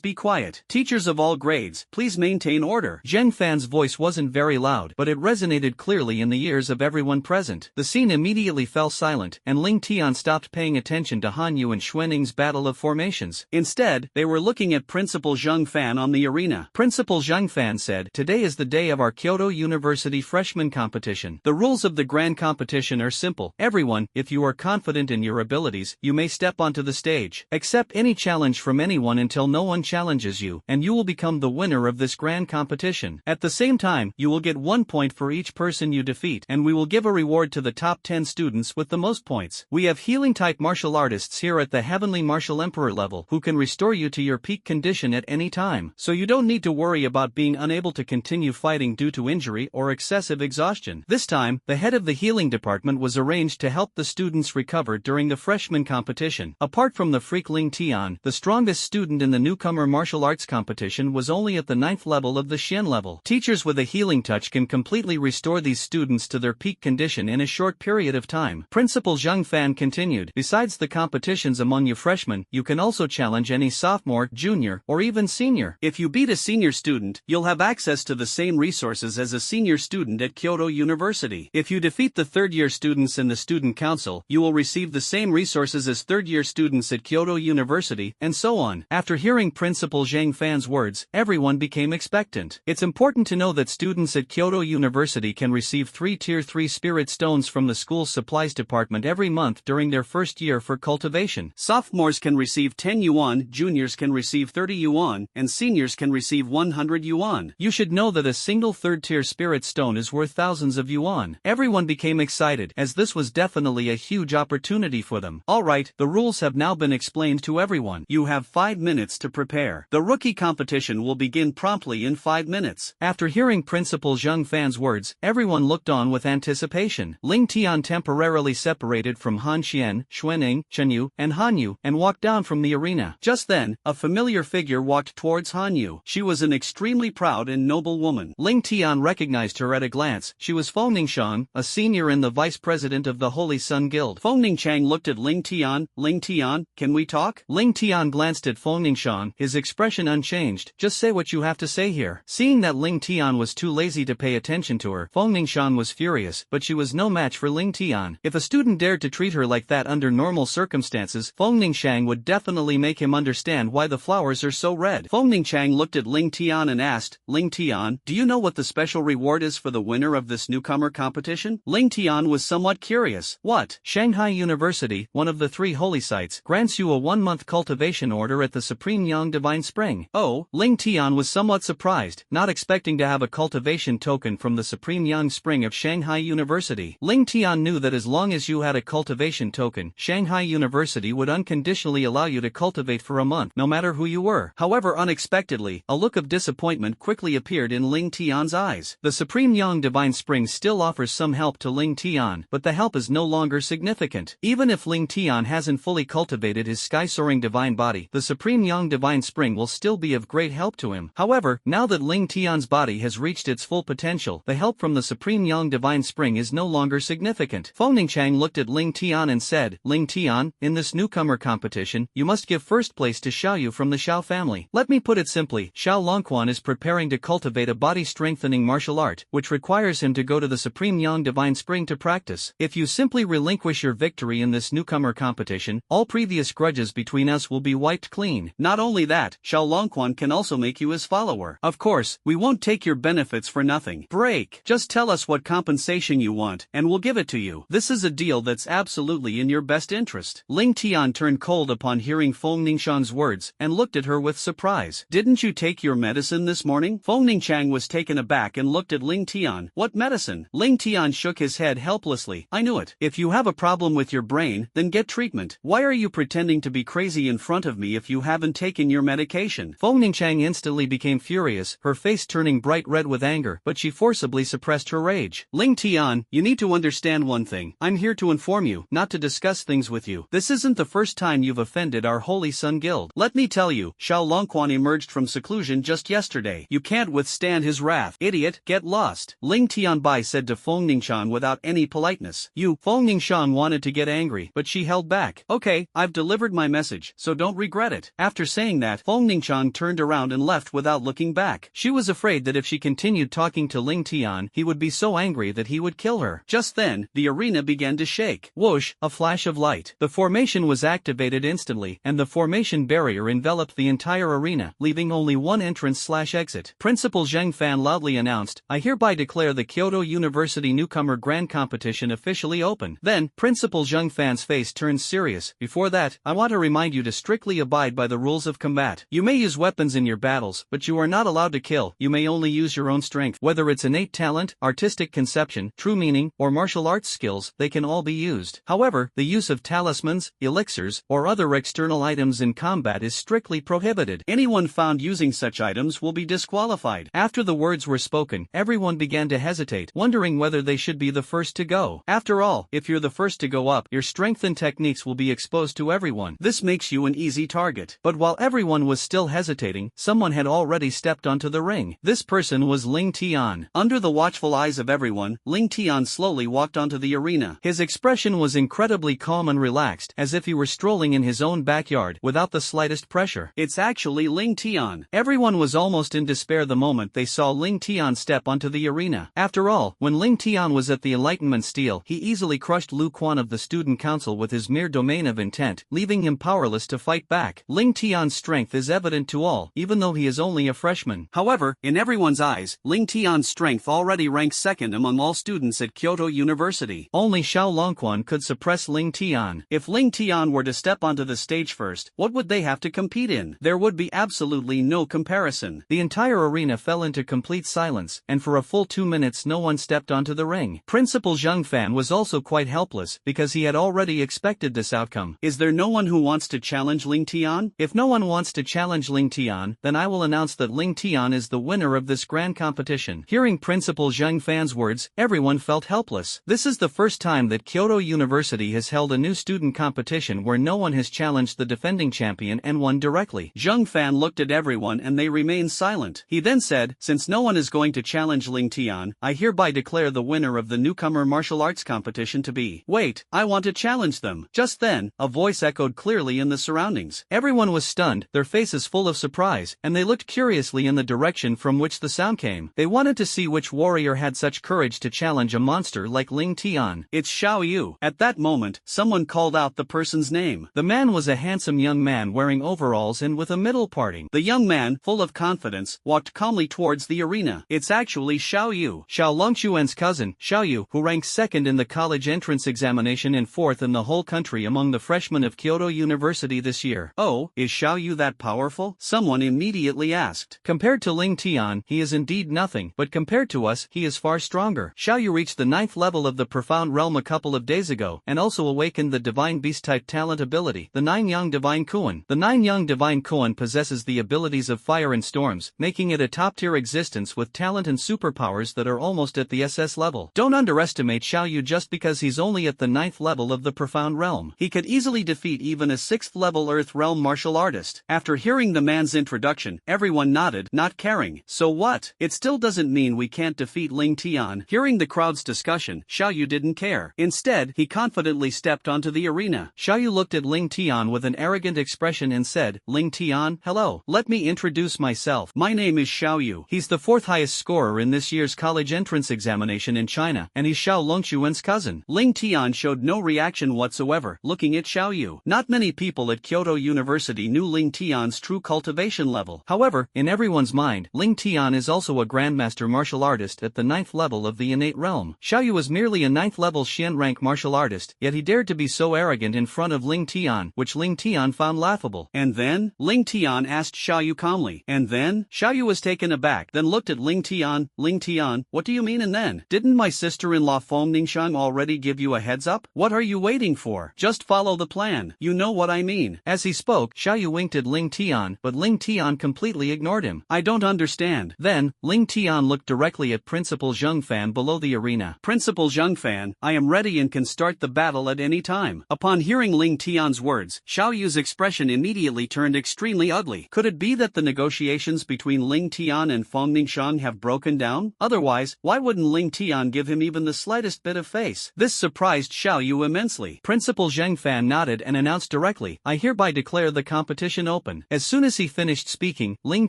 be quiet. Teachers of all grades, please maintain order. Zhang Fan's voice wasn't very loud, but it resonated clearly in the ears of everyone present. The scene immediately fell silent, and Ling Tian stopped paying attention to Han Yu and Xue Ning's battle of formations. Instead, they were looking at Principal Zheng Fan on the arena. Principal Zheng Fan said, "Today is the day of our Kyoto University freshman grand competition. The rules of the grand competition are simple. Everyone, if you are confident in your abilities, you may step onto the stage. Accept any challenge from anyone until no one challenges you, and you will become the winner of this grand competition. At the same time, you will get 1 point for each person you defeat, and we will give a reward to the top 10 students with the most points. We have healing-type martial artists here at the Heavenly Martial Emperor level who can restore you to your peak condition at any time, so you don't need to worry about being unable to continue fighting due to injury or excessive exhaustion. This time, the head of the healing department was arranged to help the students recover during the freshman competition. Apart from the freak Ling Tian, the strongest student in the newcomer martial arts competition was only at the 9th level of the Xian level. Teachers with a healing touch can completely restore these students to their peak condition in a short period of time. Principal Zhang Fan continued, besides the competitions among you freshmen, you can also challenge any sophomore, junior, or even senior. If you beat a senior student, you'll have access to the same resources as a senior student at Kyoto University. If you defeat the third-year students in the student council, you will receive the same resources as third-year students at Kyoto University, and so on. After hearing Principal Zhang Fan's words, everyone became expectant. It's important to know that students at Kyoto University can receive 3 Tier 3 Spirit Stones from the school's supplies department every month during their first year for cultivation. Sophomores can receive 10 yuan, juniors can receive 30 yuan, and seniors can receive 100 yuan. You should know that a single third-tier Spirit Stone is worth thousands of yuan. Everyone became excited, as this was definitely a huge opportunity for them. Alright, the rules have now been explained to everyone. You have 5 minutes to prepare. The rookie competition will begin promptly in 5 minutes. After hearing Principal Zhang Fan's words, everyone looked on with anticipation. Ling Tian temporarily separated from Han Xian, Xuanning, Chenyu, and Han Yu, and walked down from the arena. Just then, a familiar figure walked towards Han Yu. She was an extremely proud and noble woman. Ling Tian recognized her at a glance. She was Feng Ningxiang, a senior and the vice president of the Holy Sun Guild. Feng Ningxiang looked at Ling Tian. Ling Tian, can we talk? Ling Tian glanced at Feng Ningxiang, his expression unchanged. Just say what you have to say here. Seeing that Ling Tian was too lazy to pay attention to her, Feng Ningxiang was furious, but she was no match for Ling Tian. If a student dared to treat her like that under normal circumstances, Feng Ningxiang would definitely make him understand why the flowers are so red. Feng Ningxiang looked at Ling Tian and asked, Ling Tian, do you know what the special reward is for the winner of this newcomer competition? Ling Tian was somewhat curious. What? Shanghai University, one of the 3 holy sites, grants you a 1-month cultivation order at the Supreme Yang Divine Spring. Oh, Ling Tian was somewhat surprised, not expecting to have a cultivation token from the Supreme Yang Spring of Shanghai University. Ling Tian knew that as long as you had a cultivation token, Shanghai University would unconditionally allow you to cultivate for a month, no matter who you were. However, unexpectedly, a look of disappointment quickly appeared in Ling Tian's eyes. The Supreme Yang Divine Spring still offers some help to Ling Tian, but the help is no longer significant. Even if Ling Tian hasn't fully cultivated his sky-soaring divine body, the Supreme Yang Divine Spring will still be of great help to him. However, now that Ling Tian's body has reached its full potential, the help from the Supreme Yang Divine Spring is no longer significant. Feng Ningxiang looked at Ling Tian and said, Ling Tian, in this newcomer competition, you must give first place to Xiao Yu from the Xiao family. Let me put it simply, Xiao Longquan is preparing to cultivate a body-strengthening martial art, which requires him to go to the Supreme Yang Divine Spring to practice. If you simply relinquish your victory in this newcomer competition, all previous grudges between us will be wiped clean. Not only that, Xiao Longquan can also make you his follower. Of course, we won't take your benefits for nothing. Break. Just tell us what compensation you want, and we'll give it to you. This is a deal that's absolutely in your best interest. Ling Tian turned cold upon hearing Feng Ningxiang's words, and looked at her with surprise. Didn't you take your medicine this morning? Feng Ningxiang was taken aback and looked at Ling Tian. What medicine? Ling Tian shook his head helplessly. I knew it. If you have a problem with your brain, then get treatment. Why are you pretending to be crazy in front of me if you haven't taken your medication? Feng Ningxiang instantly became furious, her face turning bright red with anger, but she forcibly suppressed her rage. Ling Tian, you need to understand one thing. I'm here to inform you, not to discuss things with you. This isn't the first time you've offended our Holy Sun Guild. Let me tell you, Xiao Longquan emerged from seclusion just yesterday. You can't withstand his wrath. Idiot, get lost. Ling Tianbai said to Feng Ningxiang without any politeness. Feng Ningxiang wanted to get angry, but she held back. Okay, I've delivered my message, so don't regret it. After saying that, Feng Ningxiang turned around and left without looking back. She was afraid that if she continued talking to Ling Tian, he would be so angry that he would kill her. Just then, the arena began to shake. Whoosh, a flash of light. The formation was activated instantly, and the formation barrier enveloped the entire arena, leaving only one entrance/exit. Principal Zheng Fan loudly announced, I hereby declare the
the Kyoto University Newcomer Grand Competition officially opened. Then, Principal Zheng Fan's face turned serious. Before that, I want to remind you to strictly abide by the rules of combat. You may use weapons in your battles, but you are not allowed to kill. You may only use your own strength. Whether it's innate talent, artistic conception, true meaning, or martial arts skills, they can all be used. However, the use of talismans, elixirs, or other external items in combat is strictly prohibited. Anyone found using such items will be disqualified. After the words were spoken, everyone began to hesitate, wondering whether they should be the first to go. After all, if you're the first to go up, your strength and techniques will be exposed to everyone. This makes you an easy target. But while everyone was still hesitating, someone had already stepped onto the ring. This person was Ling Tian. Under the watchful eyes of everyone, Ling Tian slowly walked onto the arena. His expression was incredibly calm and relaxed, as if he were strolling in his own backyard, without the slightest pressure. It's actually Ling Tian. Everyone was almost in despair the moment they saw Ling Tian step onto the arena. After all, when Ling Tian was at the Enlightenment Steel, he easily crushed Lu Quan of the Student Council with his mere domain of intent, leaving him powerless to fight back. Ling Tian's strength is evident to all, even though he is only a freshman. However, in everyone's eyes, Ling Tian's strength already ranks second among all students at Kyoto University. Only Xiao Longquan could suppress Ling Tian. If Ling Tian were to step onto the stage first, what would they have to compete in? There would be absolutely no comparison. The entire arena fell into complete silence, and for a full 2 minutes no one stepped onto the ring. Principal Zheng Fan was also quite helpless, because he had already expected this outcome. Is there no one who wants to challenge Ling Tian? If no one wants to challenge Ling Tian, then I will announce that Ling Tian is the winner of this grand competition. Hearing Principal Zheng Fan's words, everyone felt helpless. This is the first time that Kyoto University has held a new student competition where no one has challenged the defending champion and won directly. Zheng Fan looked at everyone and they remained silent. He then said, since no one is going to challenge Ling Tian, I hereby declare the winner of the newcomer martial arts competition to be. Wait, I want to challenge them. Just then, a voice echoed clearly in the surroundings. Everyone was stunned, their faces full of surprise, and they looked curiously in the direction from which the sound came. They wanted to see which warrior had such courage to challenge a monster like Ling Tian. It's Xiao Yu. At that moment, someone called out the person's name. The man was a handsome young man wearing overalls and with a middle parting. The young man, full of confidence, walked calmly towards the arena. It's actually Xiao Yu, Xiao Longquan's cousin, Xiao Yu, who ranks second in the college entrance examination and fourth in the whole country among the freshmen of Kyoto University this year. Oh, is Xiao Yu that powerful? Someone immediately asked. Compared to Ling Tian, he is indeed nothing, but compared to us, he is far stronger. Xiao Yu reached the 9th level of the Profound Realm a couple of days ago, and also awakened the Divine Beast-type talent ability, the 9-Yang Divine Kuan. The 9-Yang Divine Kuan possesses the abilities of fire and storms, making it a top-tier existence with talent and superpowers that are almost at the SS level. Don't underestimate Xiao Yu just because he's only at the 9th level of the Profound Realm. He could easily defeat even a 6th level Earth Realm martial artist. After hearing the man's introduction, everyone nodded, not caring. So what? It still doesn't mean we can't defeat Ling Tian. Hearing the crowd's discussion, Xiao Yu didn't care. Instead, he confidently stepped onto the arena. Xiao Yu looked at Ling Tian with an arrogant expression and said, Ling Tian, hello. Let me introduce myself. My name is Xiao Yu. He's the 4th highest scorer in this year's college entrance examination in China, and he's Xiao Longquan's cousin. Ling Tian showed no reaction whatsoever, looking at Xiao Yu. Not many people at Kyoto University knew Ling Tian's true cultivation level. However, in everyone's mind, Ling Tian is also a grandmaster martial artist at the 9th level of the innate realm. Xiao Yu was merely a 9th level Xian rank martial artist, yet he dared to be so arrogant in front of Ling Tian, which Ling Tian found laughable. And then, Ling Tian asked Xiao Yu calmly. And then, Xiao Yu was taken aback, then looked at Ling Tian. Ling Tian, what do you mean and then? Didn't my sister-in-law Feng Ningxiang already give you a heads up? What are you waiting for? Just follow the plan. You know what I mean. As he spoke, Xiao Yu winked at Ling Tian, but Ling Tian completely ignored him. I don't understand. Then, Ling Tian looked directly at Principal Zheng Fan below the arena. Principal Zheng Fan, I am ready and can start the battle at any time. Upon hearing Ling Tian's words, Xiao Yu's expression immediately turned extremely ugly. Could it be that the negotiations between Ling Tian and Feng Ningxiang have broken down? Otherwise, why wouldn't Ling Tian give him even the slightest bit of face? This surprised Xiao Yu immensely. Principal Zheng Fan nodded and announced directly, I hereby declare the competition open. As soon as he finished speaking, Ling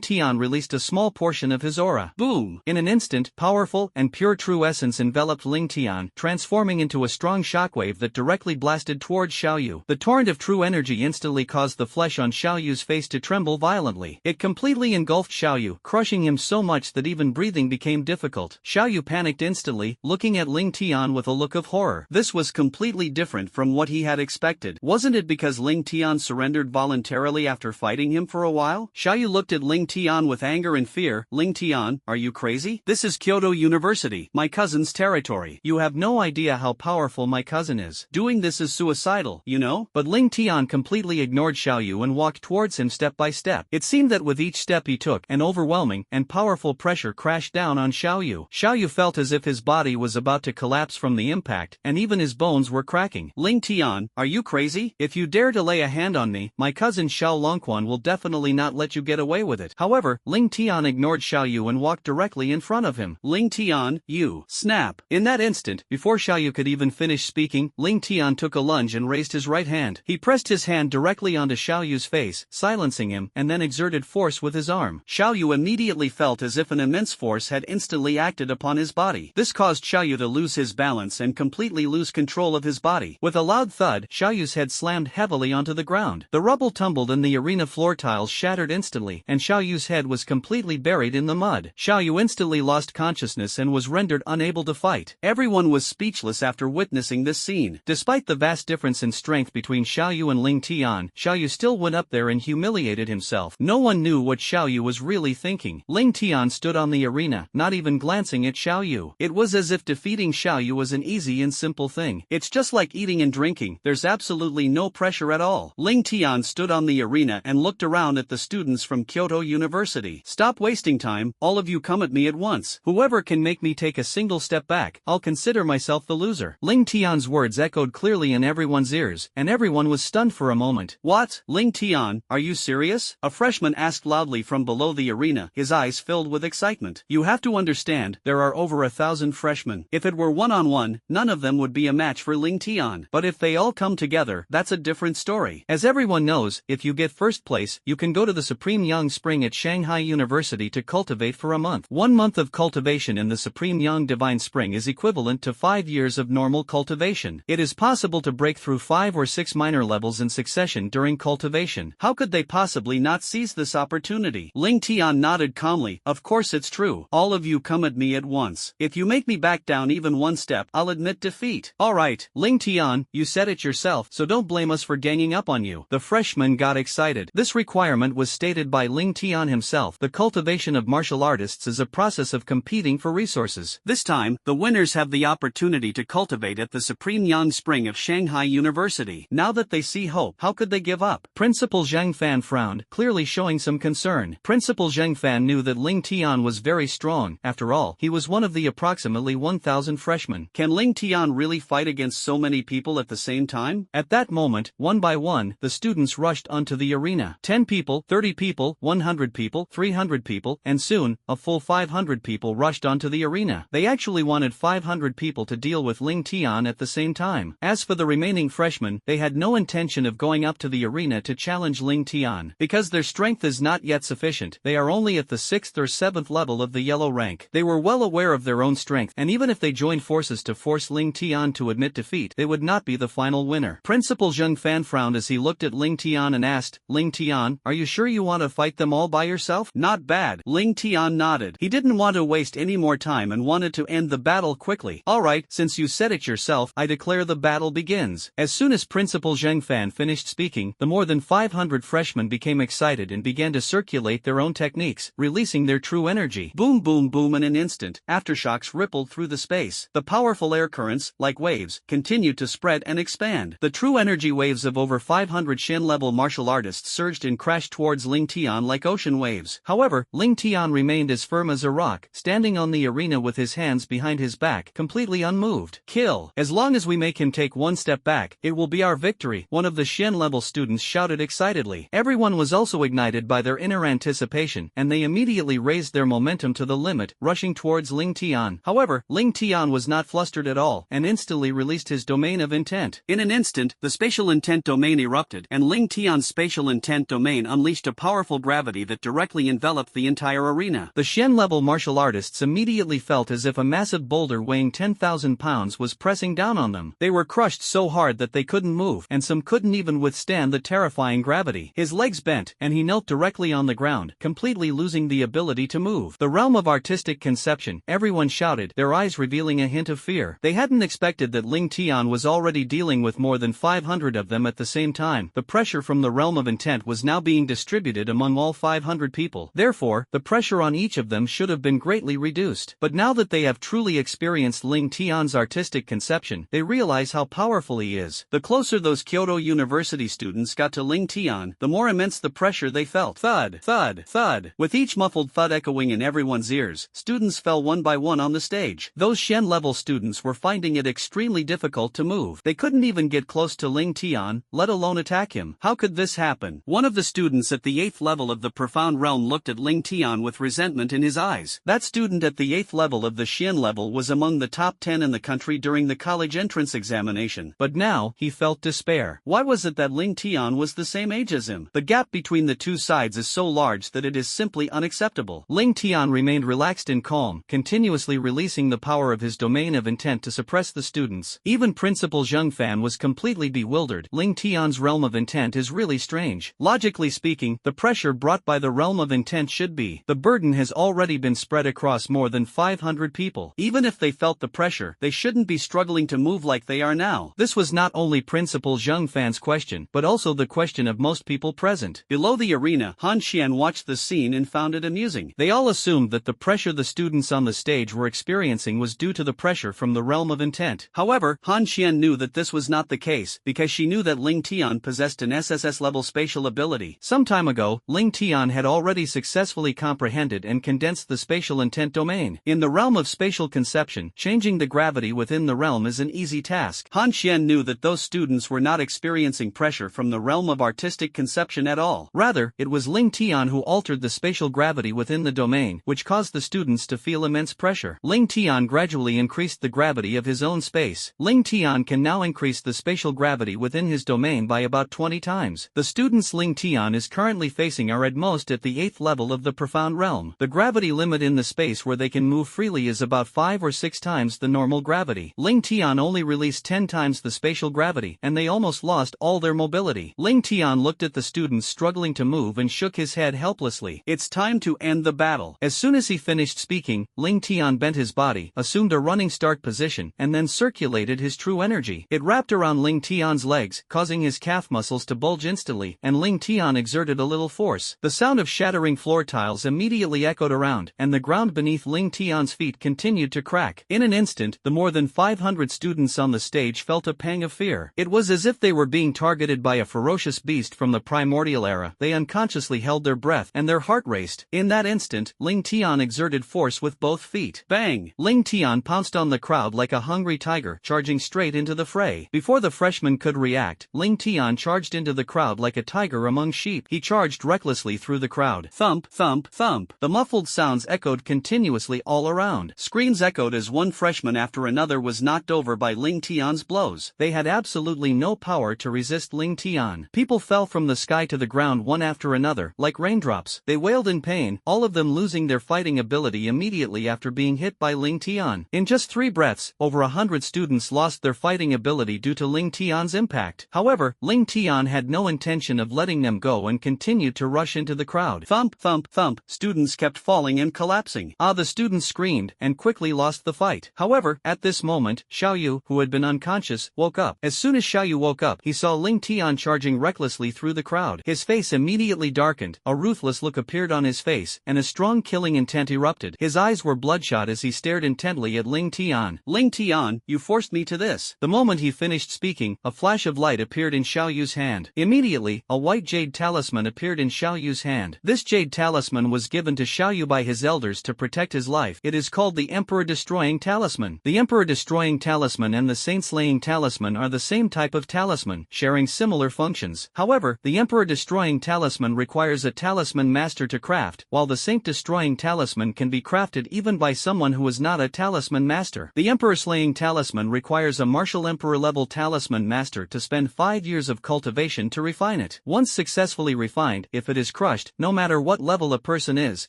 Tian released a small portion of his aura. Boom! In an instant, powerful and pure true essence enveloped Ling Tian, transforming into a strong shockwave that directly blasted towards Xiao Yu. The torrent of true energy instantly caused the flesh on Xiao Yu's face to tremble violently. It completely engulfed Xiao Yu, crushing him so much that even breathing became difficult. Xiaoyu panicked instantly, looking at Ling Tian with a look of horror. This was completely different from what he had expected. Wasn't it because Ling Tian surrendered voluntarily after fighting him for a while? Xiaoyu looked at Ling Tian with anger and fear. Ling Tian, are you crazy? This is Kyoto University, my cousin's territory. You have no idea how powerful my cousin is. Doing this is suicidal, you know? But Ling Tian completely ignored Xiaoyu and walked towards him step by step. It seemed that with each step he took, an overwhelming and powerful pressure crashed down on Xiaoyu. Xiaoyu felt as if his body was about to collapse from the impact, and even his bones were cracking. Ling Tian, are you crazy? If you dare to lay a hand on me, my cousin Xiao Longquan will definitely not let you get away with it. However, Ling Tian ignored Xiaoyu and walked directly in front of him. Ling Tian, you. Snap. In that instant, before Xiaoyu could even finish speaking, Ling Tian took a lunge and raised his right hand. He pressed his hand directly onto Xiaoyu's face, silencing him, and then exerted force with his arm. Xiaoyu immediately felt as if an immense force had instantly acted upon his body. This caused Xiaoyu to lose his balance and completely lose control of his body. With a loud thud, Xiaoyu's head slammed heavily onto the ground. The rubble tumbled and the arena floor tiles shattered instantly, and Xiaoyu's head was completely buried in the mud. Xiaoyu instantly lost consciousness and was rendered unable to fight. Everyone was speechless after witnessing this scene. Despite the vast difference in strength between Xiaoyu and Ling Tian, Xiaoyu still went up there and humiliated himself. No one knew what Xiaoyu was really thinking. Ling Tian stood on the arena, not even glancing at Xiaoyu. It was as if defeating Xiaoyu was an easy and simple thing. It's just like eating and drinking, there's absolutely no pressure at all. Ling Tian stood on the arena and looked around at the students from Kyoto University. Stop wasting time, all of you come at me at once. Whoever can make me take a single step back, I'll consider myself the loser. Ling Tian's words echoed clearly in everyone's ears, and everyone was stunned for a moment. What? Ling Tian, are you serious? A freshman asked loudly from below the arena, his eyes filled with excitement. You have to understand, there are over 1,000 freshmen. If it were one-on-one, none of them would be a match for Ling Tian. But if they all come together, that's a different story. As everyone knows, if you get first place, you can go to the Supreme Young Spring at Shanghai University to cultivate for a month. 1 month of cultivation in the Supreme Young Divine Spring is equivalent to 5 years of normal cultivation. It is possible to break through 5 or 6 minor levels in succession during cultivation. How could they possibly not seize this opportunity? Ling Tian nodded calmly. Of course it's true. All of you come at me at once. If you make me back down even one step, I'll admit defeat. Alright, Ling Tian, you said it yourself, so don't blame us for ganging up on you. The freshman got excited. This requirement was stated by Ling Tian himself. The cultivation of martial artists is a process of competing for resources. This time, the winners have the opportunity to cultivate at the Supreme Young Spring of Shanghai University. Now that they see hope, how could they give up? Principal Zheng Fan frowned, clearly showing some concern. Principal Zheng Fan knew that Ling Tian was very strong. After all, he was one of the approximately 1,000 freshmen. Can Ling Tian really fight against so many people at the same time? At that moment, one by one, the students rushed onto the arena. 10 people, 30 people, 100 people, 300 people, and soon, a full 500 people rushed onto the arena. They actually wanted 500 people to deal with Ling Tian at the same time. As for the remaining freshmen, they had no intention of going up to the arena to challenge Ling Tian. Because their strength is not yet sufficient, they are only at the 6th or 7th level of the yellow rank. They were well aware of their own strength, and even if they joined forces to force Ling Tian to admit defeat, they would not be the final winner. Principal Zheng Fan frowned as he looked at Ling Tian and asked, Ling Tian, are you sure you want to fight them all by yourself? Not bad. Ling Tian nodded. He didn't want to waste any more time and wanted to end the battle quickly. Alright, since you said it yourself, I declare the battle begins. As soon as Principal Zheng Fan finished speaking, the more than 500 freshmen became excited and began to circulate their own techniques, releasing their true energy. Boom boom boom in an instant, aftershocks rippled through the space. The powerful air currents, like waves, continued to spread and expand. The true energy waves of over 500 Shin-level martial artists surged and crashed towards Ling Tian like ocean waves. However, Ling Tian remained as firm as a rock, standing on the arena with his hands behind his back, completely unmoved. Kill. As long as we make him take one step back, it will be our victory, one of the Shin-level students shouted excitedly. Everyone was also ignited by their inner anticipation, and they immediately raised their momentum to the limit, rushing towards Ling Tian. However, Ling Tian was not flustered at all, and instantly released his domain of intent. In an instant, the spatial intent domain erupted, and Ling Tian's spatial intent domain unleashed a powerful gravity that directly enveloped the entire arena. The Shen-level martial artists immediately felt as if a massive boulder weighing 10,000 pounds was pressing down on them. They were crushed so hard that they couldn't move, and some couldn't even withstand the terrifying gravity. His legs bent, and he knelt directly on the ground, completely losing the ability to move. The realm of artistic conception
conception, everyone shouted, their eyes revealing a hint of fear. They hadn't expected that Ling Tian was already dealing with more than 500 of them at the same time. The pressure from the realm of intent was now being distributed among all 500 people. Therefore, the pressure on each of them should have been greatly reduced. But now that they have truly experienced Ling Tian's artistic conception, they realize how powerful he is. The closer those Kyoto University students got to Ling Tian, the more immense the pressure they felt. Thud, thud, thud. With each muffled thud echoing in everyone's ears, students fell one by one on the stage. Those Shen-level students were finding it extremely difficult to move. They couldn't even get close to Ling Tian, let alone attack him. How could this happen? One of the students at the 8th level of the profound realm looked at Ling Tian with resentment in his eyes. That student at the 8th level of the Xian level was among the top 10 in the country during the college entrance examination. But now, he felt despair. Why was it that Ling Tian was the same age as him? The gap between the two sides is so large that it is simply unacceptable. Ling Tian remained relaxed and calm, continuously releasing the power of his domain of intent to suppress the students. Even Principal Zheng Fan was completely bewildered. Ling Tian's realm of intent is really strange. Logically speaking, the pressure brought by the realm of intent should be. The burden has already been spread across more than 500 people. Even if they felt the pressure, they shouldn't be struggling to move like they are now. This was not only Principal Zheng Fan's question, but also the question of most people present. Below the arena, Han Xian watched the scene and found it amusing. They all assumed that the pressure the students on the stage were experiencing was due to the pressure from the realm of intent. However, Han Xian knew that this was not the case, because she knew that Ling Tian possessed an SSS-level spatial ability. Some time ago, Ling Tian had already successfully comprehended and condensed the spatial intent domain. In the realm of spatial conception, changing the gravity within the realm is an easy task. Han Xian knew that those students were not experiencing pressure from the realm of artistic conception at all. Rather, it was Ling Tian who altered the spatial gravity within the domain, which caused the students to feel immense pressure. Ling Tian gradually increased the gravity of his own space. Ling Tian can now increase the spatial gravity within his domain by about 20 times. The students Ling Tian is currently facing are at most at the 8th level of the profound realm. The gravity limit in the space where they can move freely is about 5 or 6 times the normal gravity. Ling Tian only released 10 times the spatial gravity, and they almost lost all their mobility. Ling Tian looked at the students struggling to move and shook his head helplessly. It's time to end the battle. As soon as he finished speaking, Ling Tian bent his body, assumed a running start position, and then circulated his true energy. It wrapped around Ling Tian's legs, causing his calf muscles to bulge instantly, and Ling Tian exerted a little force. The sound of shattering floor tiles immediately echoed around, and the ground beneath Ling Tian's feet continued to crack. In an instant, the more than 500 students on the stage felt a pang of fear. It was as if they were being targeted by a ferocious beast from the primordial era. They unconsciously held their breath, and their heart raced. In that instant, Ling Tian exerted force with both feet. Bang! Ling Tian pounced on the crowd like a hungry tiger, charging straight into the fray. Before the freshman could react, Ling Tian charged into the crowd like a tiger among sheep. He charged recklessly through the crowd. Thump, thump, thump. The muffled sounds echoed continuously all around. Screams echoed as one freshman after another was knocked over by Ling Tian's blows. They had absolutely no power to resist Ling Tian. People fell from the sky to the ground one after another, like raindrops. They wailed in pain, all of them losing their fighting ability immediately after being hit by Ling Tian. In just 3 breaths, over 100 students lost their fighting ability due to Ling Tian's impact. However, Ling Tian had no intention of letting them go and continued to rush into the crowd. Thump, thump, thump. Students kept falling and collapsing. The students screamed and quickly lost the fight. However, at this moment, Xiaoyu, who had been unconscious, woke up. As soon as Xiaoyu woke up, he saw Ling Tian charging recklessly through the crowd. His face immediately darkened, a ruthless look appeared on his face, and a strong killing intent erupted. His eyes were bloodshot as he stared intently at Ling Tian. Ling Tian, you forced me to this. The moment he finished speaking, a flash of light appeared in Xiaoyu's hand. Immediately, a white jade talisman appeared in Xiaoyu's hand. This jade talisman was given to Xiaoyu by his elders to protect his life. It is called the Emperor Destroying Talisman. The Emperor Destroying Talisman and the Saint Slaying Talisman are the same type of talisman, sharing similar functions. However, the Emperor Destroying Talisman requires a talisman master to craft, while the Saint Destroying Talisman can be crafted even by someone who is not a talisman master. The Emperor Slaying Talisman requires a martial emperor level talisman master to spend 5 years of cultivation to refine it. Once successfully refined, if it is crushed, no matter what level a person is,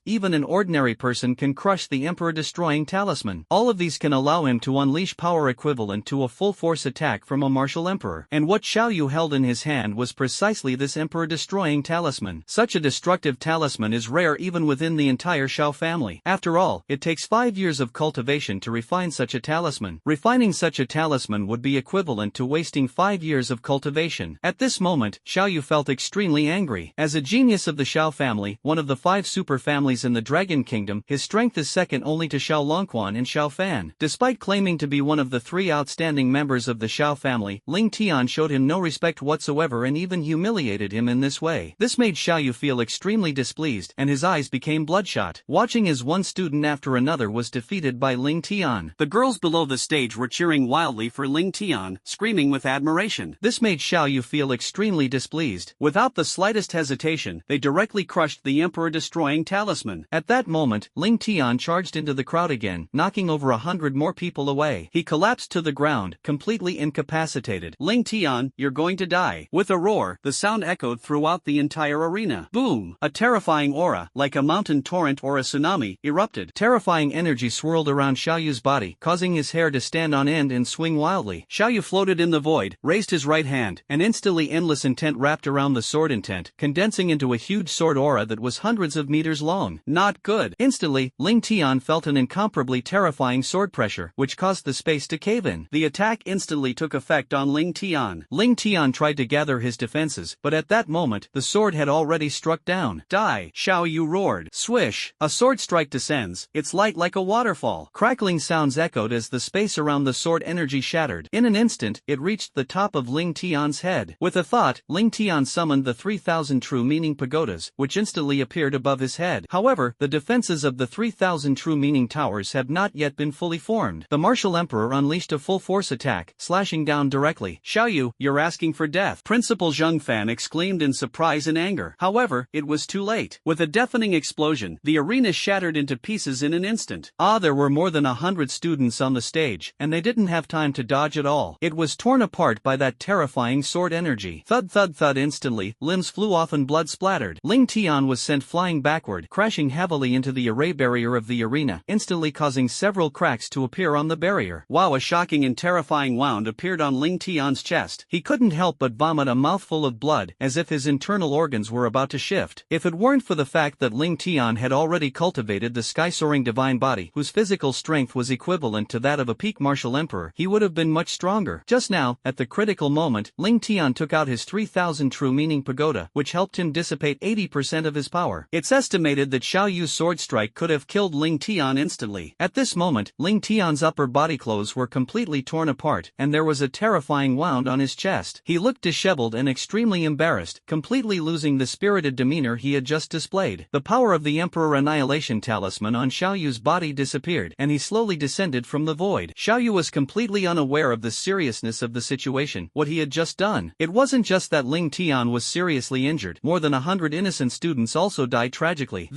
even an ordinary person can crush the Emperor Destroying Talisman. All of these can allow him to unleash power equivalent to a full force attack from a martial emperor. And what Xiaoyu held in his hand was precisely this Emperor Destroying Talisman. Such a destructive talisman is rare even within the entire Xiao family. After all, all, it takes 5 years of cultivation to refine such a talisman. Refining such a talisman would be equivalent to wasting 5 years of cultivation. At this moment, Xiao Yu felt extremely angry. As a genius of the Xiao family, one of the 5 super families in the Dragon Kingdom, his strength is second only to Xiao Longquan and Xiao Fan. Despite claiming to be one of the 3 outstanding members of the Xiao family, Ling Tian showed him no respect whatsoever and even humiliated him in this way. This made Xiao Yu feel extremely displeased, and his eyes became bloodshot. Watching as one student after another was defeated by Ling Tian.
The girls below the stage were cheering wildly for Ling Tian, screaming with admiration.
This made Xiao Yu feel extremely displeased.
Without the slightest hesitation, they directly crushed the emperor-destroying talisman.
At that moment, Ling Tian charged into the crowd again, knocking over 100 more people away. He collapsed to the ground, completely incapacitated.
Ling Tian, you're going to die. With a roar, the sound echoed throughout the entire arena. Boom! A terrifying aura, like a mountain torrent or a tsunami, erupted.
Terrifying energy swirled around Xiao Yu's body, causing his hair to stand on end and swing wildly.
Xiao Yu floated in the void, raised his right hand,
and instantly endless intent wrapped around the sword intent, condensing into a huge sword aura that was hundreds of meters long.
Not good.
Instantly, Ling Tian felt an incomparably terrifying sword pressure, which caused the space to cave in.
The attack instantly took effect on Ling Tian.
Ling Tian tried to gather his defenses, but at that moment, the sword had already struck down.
Die! Xiao Yu roared. Swish! A sword strike descends, its light like a waterfall.
Crackling sounds echoed as the space around the sword energy shattered. In an instant, it reached the top of Ling Tian's head. With a thought, Ling Tian summoned the 3,000 true meaning pagodas, which instantly appeared above his head. However, the defenses of the 3,000 true meaning towers have not yet been fully formed. The martial emperor unleashed a full-force attack, slashing down directly.
Xiao Yu, you're asking for death. Principal Zheng Fan exclaimed in surprise and anger. However, it was too late. With a deafening explosion, the arena shattered into pieces in an instant.
There were more than 100 students on the stage, and they didn't have time to dodge at all. It was torn apart by that terrifying sword energy. Thud thud thud instantly, limbs flew off and blood splattered. Ling Tian was sent flying backward, crashing heavily into the array barrier of the arena, instantly causing several cracks to appear on the barrier.
Wow, a shocking and terrifying wound appeared on Ling Tian's chest.
He couldn't help but vomit a mouthful of blood, as if his internal organs were about to shift. If it weren't for the fact that Ling Tian had already cultivated the sky-soaring divine body, whose physical strength was equivalent to that of a peak martial emperor, he would have been much stronger. Just now, at the critical moment, Ling Tian took out his 3,000 true meaning pagoda, which helped him dissipate 80% of his power.
It's estimated that Xiao Yu's sword strike could have killed Ling Tian instantly.
At this moment, Ling Tian's upper body clothes were completely torn apart, and there was a terrifying wound on his chest. He looked disheveled and extremely embarrassed, completely losing the spirited demeanor he had just displayed. The power of the Emperor Annihilation Talisman on Xiao Yu's body disappeared, and he slowly descended from the void. Xiao Yu was completely unaware of the seriousness of the situation, what he had just done. It wasn't just that Ling Tian was seriously injured, more than 100 innocent students also died tragically.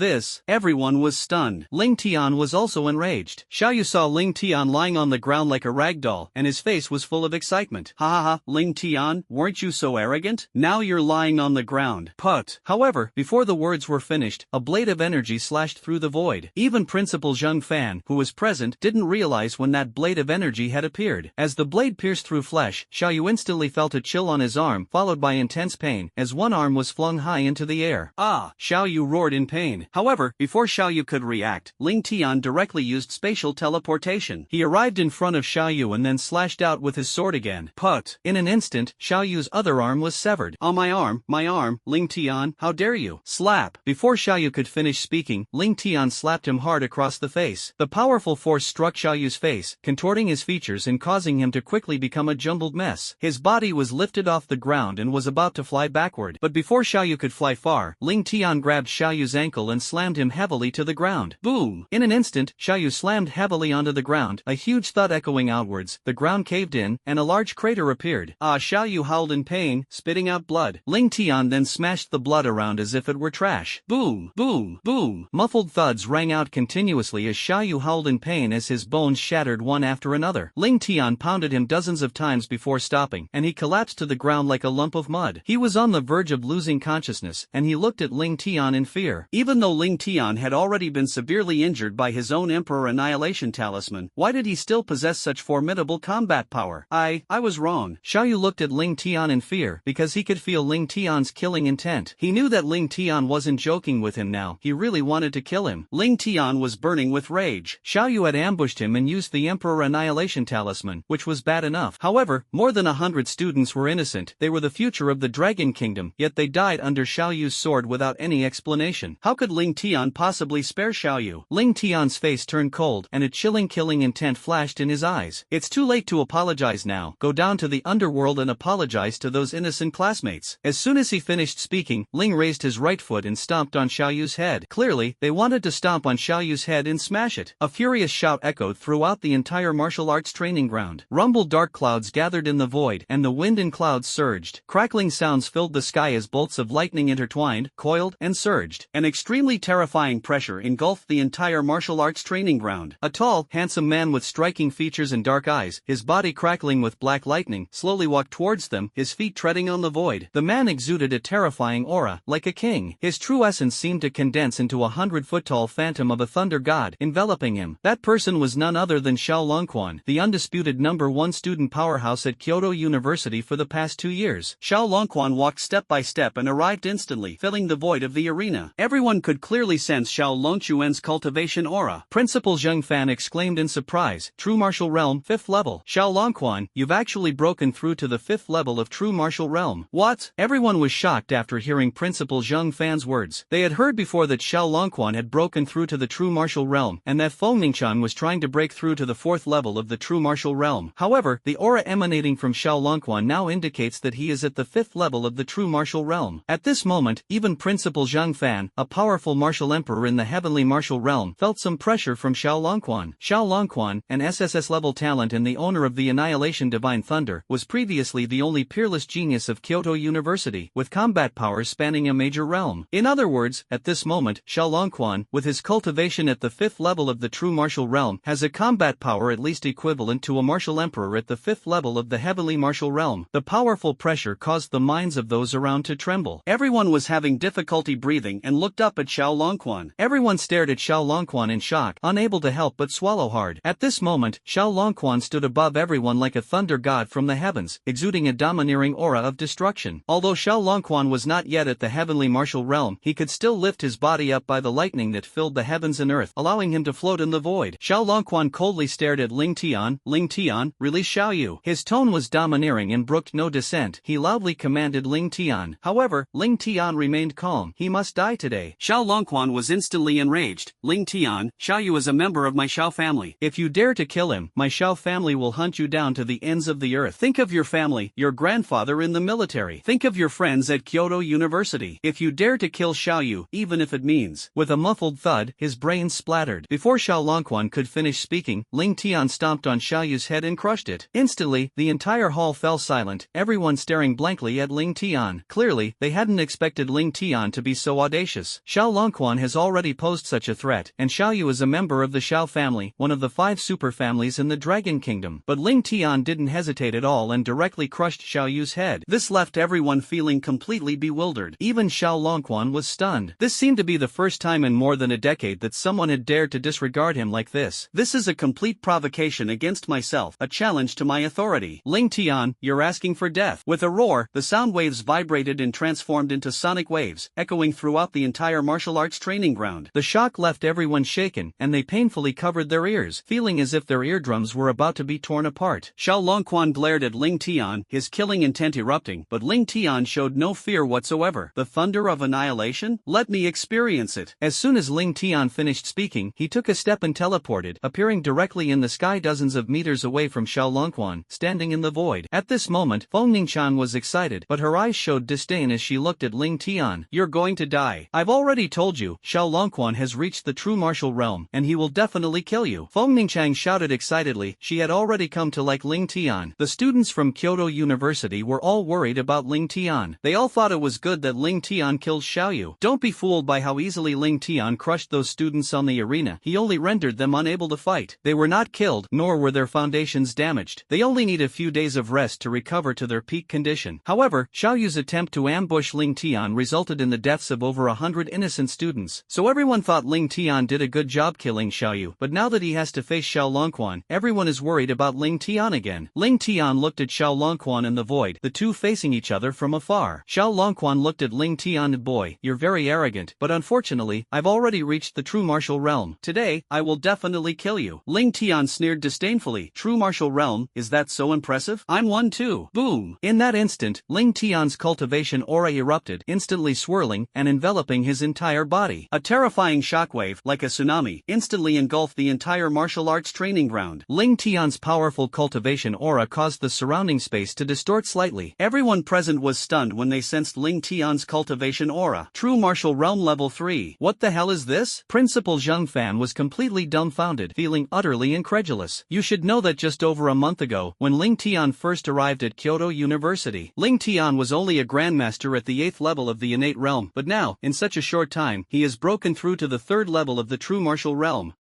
Everyone was stunned.
Ling Tian was also enraged.
Xiao Yu saw Ling Tian lying on the ground like a rag doll, and his face was full of excitement. Ha ha ha, Ling Tian, weren't you so arrogant? Now you're lying on the ground. Put.
However, before the words were finished, a blade of energy slashed through the void. Even Principal Zheng Fan, who was present, didn't realize when that blade of energy had appeared. As the blade pierced through flesh, Xiao Yu instantly felt a chill on his arm, followed by intense pain, as one arm was flung high into the air.
Xiao Yu roared in pain. However, before Xiao Yu could react, Ling Tian directly used spatial teleportation.
He arrived in front of Xiao Yu and then slashed out with his sword again.
Put.
In an instant, Xiao Yu's other arm was severed.
Oh, my arm, Ling Tian, how dare you? Slap.
Before Xiao Yu could finish speaking, Ling Tian slapped him hard across the face. The powerful force struck Xiao Yu's face, contorting his features and causing him to quickly become a jumbled mess. His body was lifted off the ground and was about to fly backward. But before Xiao Yu could fly far, Ling Tian grabbed Xiao Yu's ankle and slammed him heavily to the ground.
Boom!
In an instant, Xiao Yu slammed heavily onto the ground, a huge thud echoing outwards, the ground caved in, and a large crater appeared.
Xiao Yu howled in pain, spitting out blood.
Ling Tian then smashed the blood around as if it were trash.
Boom! Boom! Boom!
Muffled thuds rang out continuously as Xiao Yu howled in pain as his bones shattered one after another. Ling Tian pounded him dozens of times before stopping, and he collapsed to the ground like a lump of mud. He was on the verge of losing consciousness, and he looked at Ling Tian in fear.
Even though Ling Tian had already been severely injured by his own Emperor Annihilation Talisman, why did he still possess such formidable combat power? I was wrong.
Xiao Yu looked at Ling Tian in fear, because he could feel Ling Tian's killing intent. He knew that Ling Tian wasn't joking with him now, he really wanted to kill him.
Ling Tian Tian was burning with rage. Xiao Yu had ambushed him and used the Emperor Annihilation Talisman, which was bad enough. However, more than 100 students were innocent. They were the future of the Dragon Kingdom, yet they died under Xiao Yu's sword without any explanation. How could Ling Tian possibly spare Xiao Yu? Ling Tian's face turned cold, and a chilling killing intent flashed in his eyes. It's too late to apologize now. Go down to the underworld and apologize to those innocent classmates. As soon as he finished speaking, Ling raised his right foot and stomped on Xiao Yu's head. Clearly, they wanted to stomp on Xiao Yu's head and smash it. A furious shout echoed throughout the entire martial arts training ground. Rumbled dark clouds gathered in the void, and the wind and clouds surged. Crackling sounds filled the sky as bolts of lightning intertwined, coiled, and surged. An extremely terrifying pressure engulfed the entire martial arts training ground. A tall, handsome man with striking features and dark eyes, his body crackling with black lightning, slowly walked towards them, his feet treading on the void. The man exuded a terrifying aura, like a king. His true essence seemed to condense into a 100-foot-tall phantom of a thunder god, enveloping him. That person was none other than Xiao Longquan, the undisputed #1 student powerhouse at Kyoto University for the past 2 years. Xiao Longquan walked step by step and arrived instantly, filling the void of the arena. Everyone could clearly sense Xiao Longquan's cultivation aura. Principal Zheng Fan exclaimed in surprise, "True Martial Realm, 5th level. Xiao Longquan, you've actually broken through to the 5th level of True Martial Realm." What? Everyone was shocked after hearing Principal Zheng Fan's words. They had heard before that Xiao Longquan had broken through to the True Martial Realm, and that Feng Ningqiang was trying to break through to the 4th level of the True Martial Realm. However, the aura emanating from Xiao Longquan now indicates that he is at the 5th level of the True Martial Realm. At this moment, even Principal Zheng Fan, a powerful martial emperor in the Heavenly Martial Realm, felt some pressure from Xiao Longquan. Xiao Longquan, an SSS level talent and the owner of the Annihilation Divine Thunder, was previously the only peerless genius of Kyoto University, with combat powers spanning a major realm. In other words, at this moment, Xiao Longquan, with his cultivation at the 5th level of the True Martial Realm, has a combat power at least equivalent to a martial emperor at the 5th level of the Heavenly Martial Realm. The powerful pressure caused the minds of those around to tremble. Everyone was having difficulty breathing and looked up at Xiao Longquan. Everyone stared at Xiao Longquan in shock, unable to help but swallow hard. At this moment, Xiao Longquan stood above everyone like a thunder god from the heavens, exuding a domineering aura of destruction. Although Xiao Longquan was not yet at the Heavenly Martial Realm, he could still lift his body up by the lightning that filled the heavens and earth, allowing him to float in the void. Xiao Longquan coldly stared at Ling Tian. "Ling Tian, release Xiao Yu." His tone was domineering and brooked no dissent. He loudly commanded Ling Tian. However, Ling Tian remained calm. He must die today. Xiao Longquan was instantly enraged. "Ling Tian, Xiao Yu is a member of my Xiao family. If you dare to kill him, my Xiao family will hunt you down to the ends of the earth. Think of your family, your grandfather in the military. Think of your friends at Kyoto University. If you dare to kill Xiao Yu, even if it means..." With a muffled thud, his brains splattered. Before Xiao Longquan could finish speaking, Ling Tian stomped on Xiao Yu's head and crushed it. Instantly, the entire hall fell silent, everyone staring blankly at Ling Tian. Clearly, they hadn't expected Ling Tian to be so audacious. Xiao Longquan has already posed such a threat, and Xiao Yu is a member of the Xiao family, one of the 5 super families in the Dragon Kingdom. But Ling Tian didn't hesitate at all and directly crushed Xiao Yu's head. This left everyone feeling completely bewildered. Even Xiao Longquan was stunned. This seemed to be the first time in more than a decade that someone had dared to disregard him like this. This is a complete provocation against myself, a challenge to my authority. Ling Tian, you're asking for death. With a roar, the sound waves vibrated and transformed into sonic waves, echoing throughout the entire martial arts training ground. The shock left everyone shaken, and they painfully covered their ears, feeling as if their eardrums were about to be torn apart. Xiao Longquan glared at Ling Tian, his killing intent erupting, but Ling Tian showed no fear whatsoever. The thunder of annihilation? Let me experience it. As soon as Ling Tian finished speaking, he took a step and teleported, appearing directly in the sky dozens of meters away from Xiao Longquan, standing in the void. At this moment, Feng Ningqiang was excited, but her eyes showed disdain as she looked at Ling Tian. "You're going to die. I've already told you, Xiao Longquan has reached the True Martial Realm, and he will definitely kill you." Feng Ningqiang shouted excitedly. She had already come to like Ling Tian. The students from Kyoto University were all worried about Ling Tian. They all thought it was good that Ling Tian killed Xiao Yu. Don't be fooled by how easily Ling Tian crushed those students on the arena. He only rendered them unable to fight. They were not killed, nor were their foundations damaged. They only need a few days of rest to recover to their peak condition. However, Xiao Yu's attempt to ambush Ling Tian resulted in the deaths of over 100 innocent students. So everyone thought Ling Tian did a good job killing Xiao Yu, but now that he has to face Xiao Longquan, everyone is worried about Ling Tian again. Ling Tian looked at Xiao Longquan in the void, the two facing each other from afar. Xiao Longquan looked at Ling Tian. "Boy, you're very arrogant, but unfortunately, I've already reached the true
true martial realm.
Today, I will definitely kill you. Ling Tian sneered disdainfully. True martial realm, is that so impressive? I'm one too. Boom!
In that instant, Ling Tian's cultivation aura erupted, instantly swirling and enveloping his entire body.
A terrifying shockwave, like a tsunami, instantly engulfed the entire martial arts training ground.
Ling Tian's powerful cultivation aura caused the surrounding space to distort slightly.
Everyone present was stunned when they sensed Ling Tian's cultivation aura. True martial realm level 3. What the hell is this?
Principal Zheng Fan was completely dumbfounded, feeling utterly incredulous. You should know that just over a month ago, when Ling Tian first arrived at Kyoto University, Ling Tian was only a grandmaster at the 8th level of the innate realm, but now, in such a short time, he has broken through to the 3rd level of the true martial realm.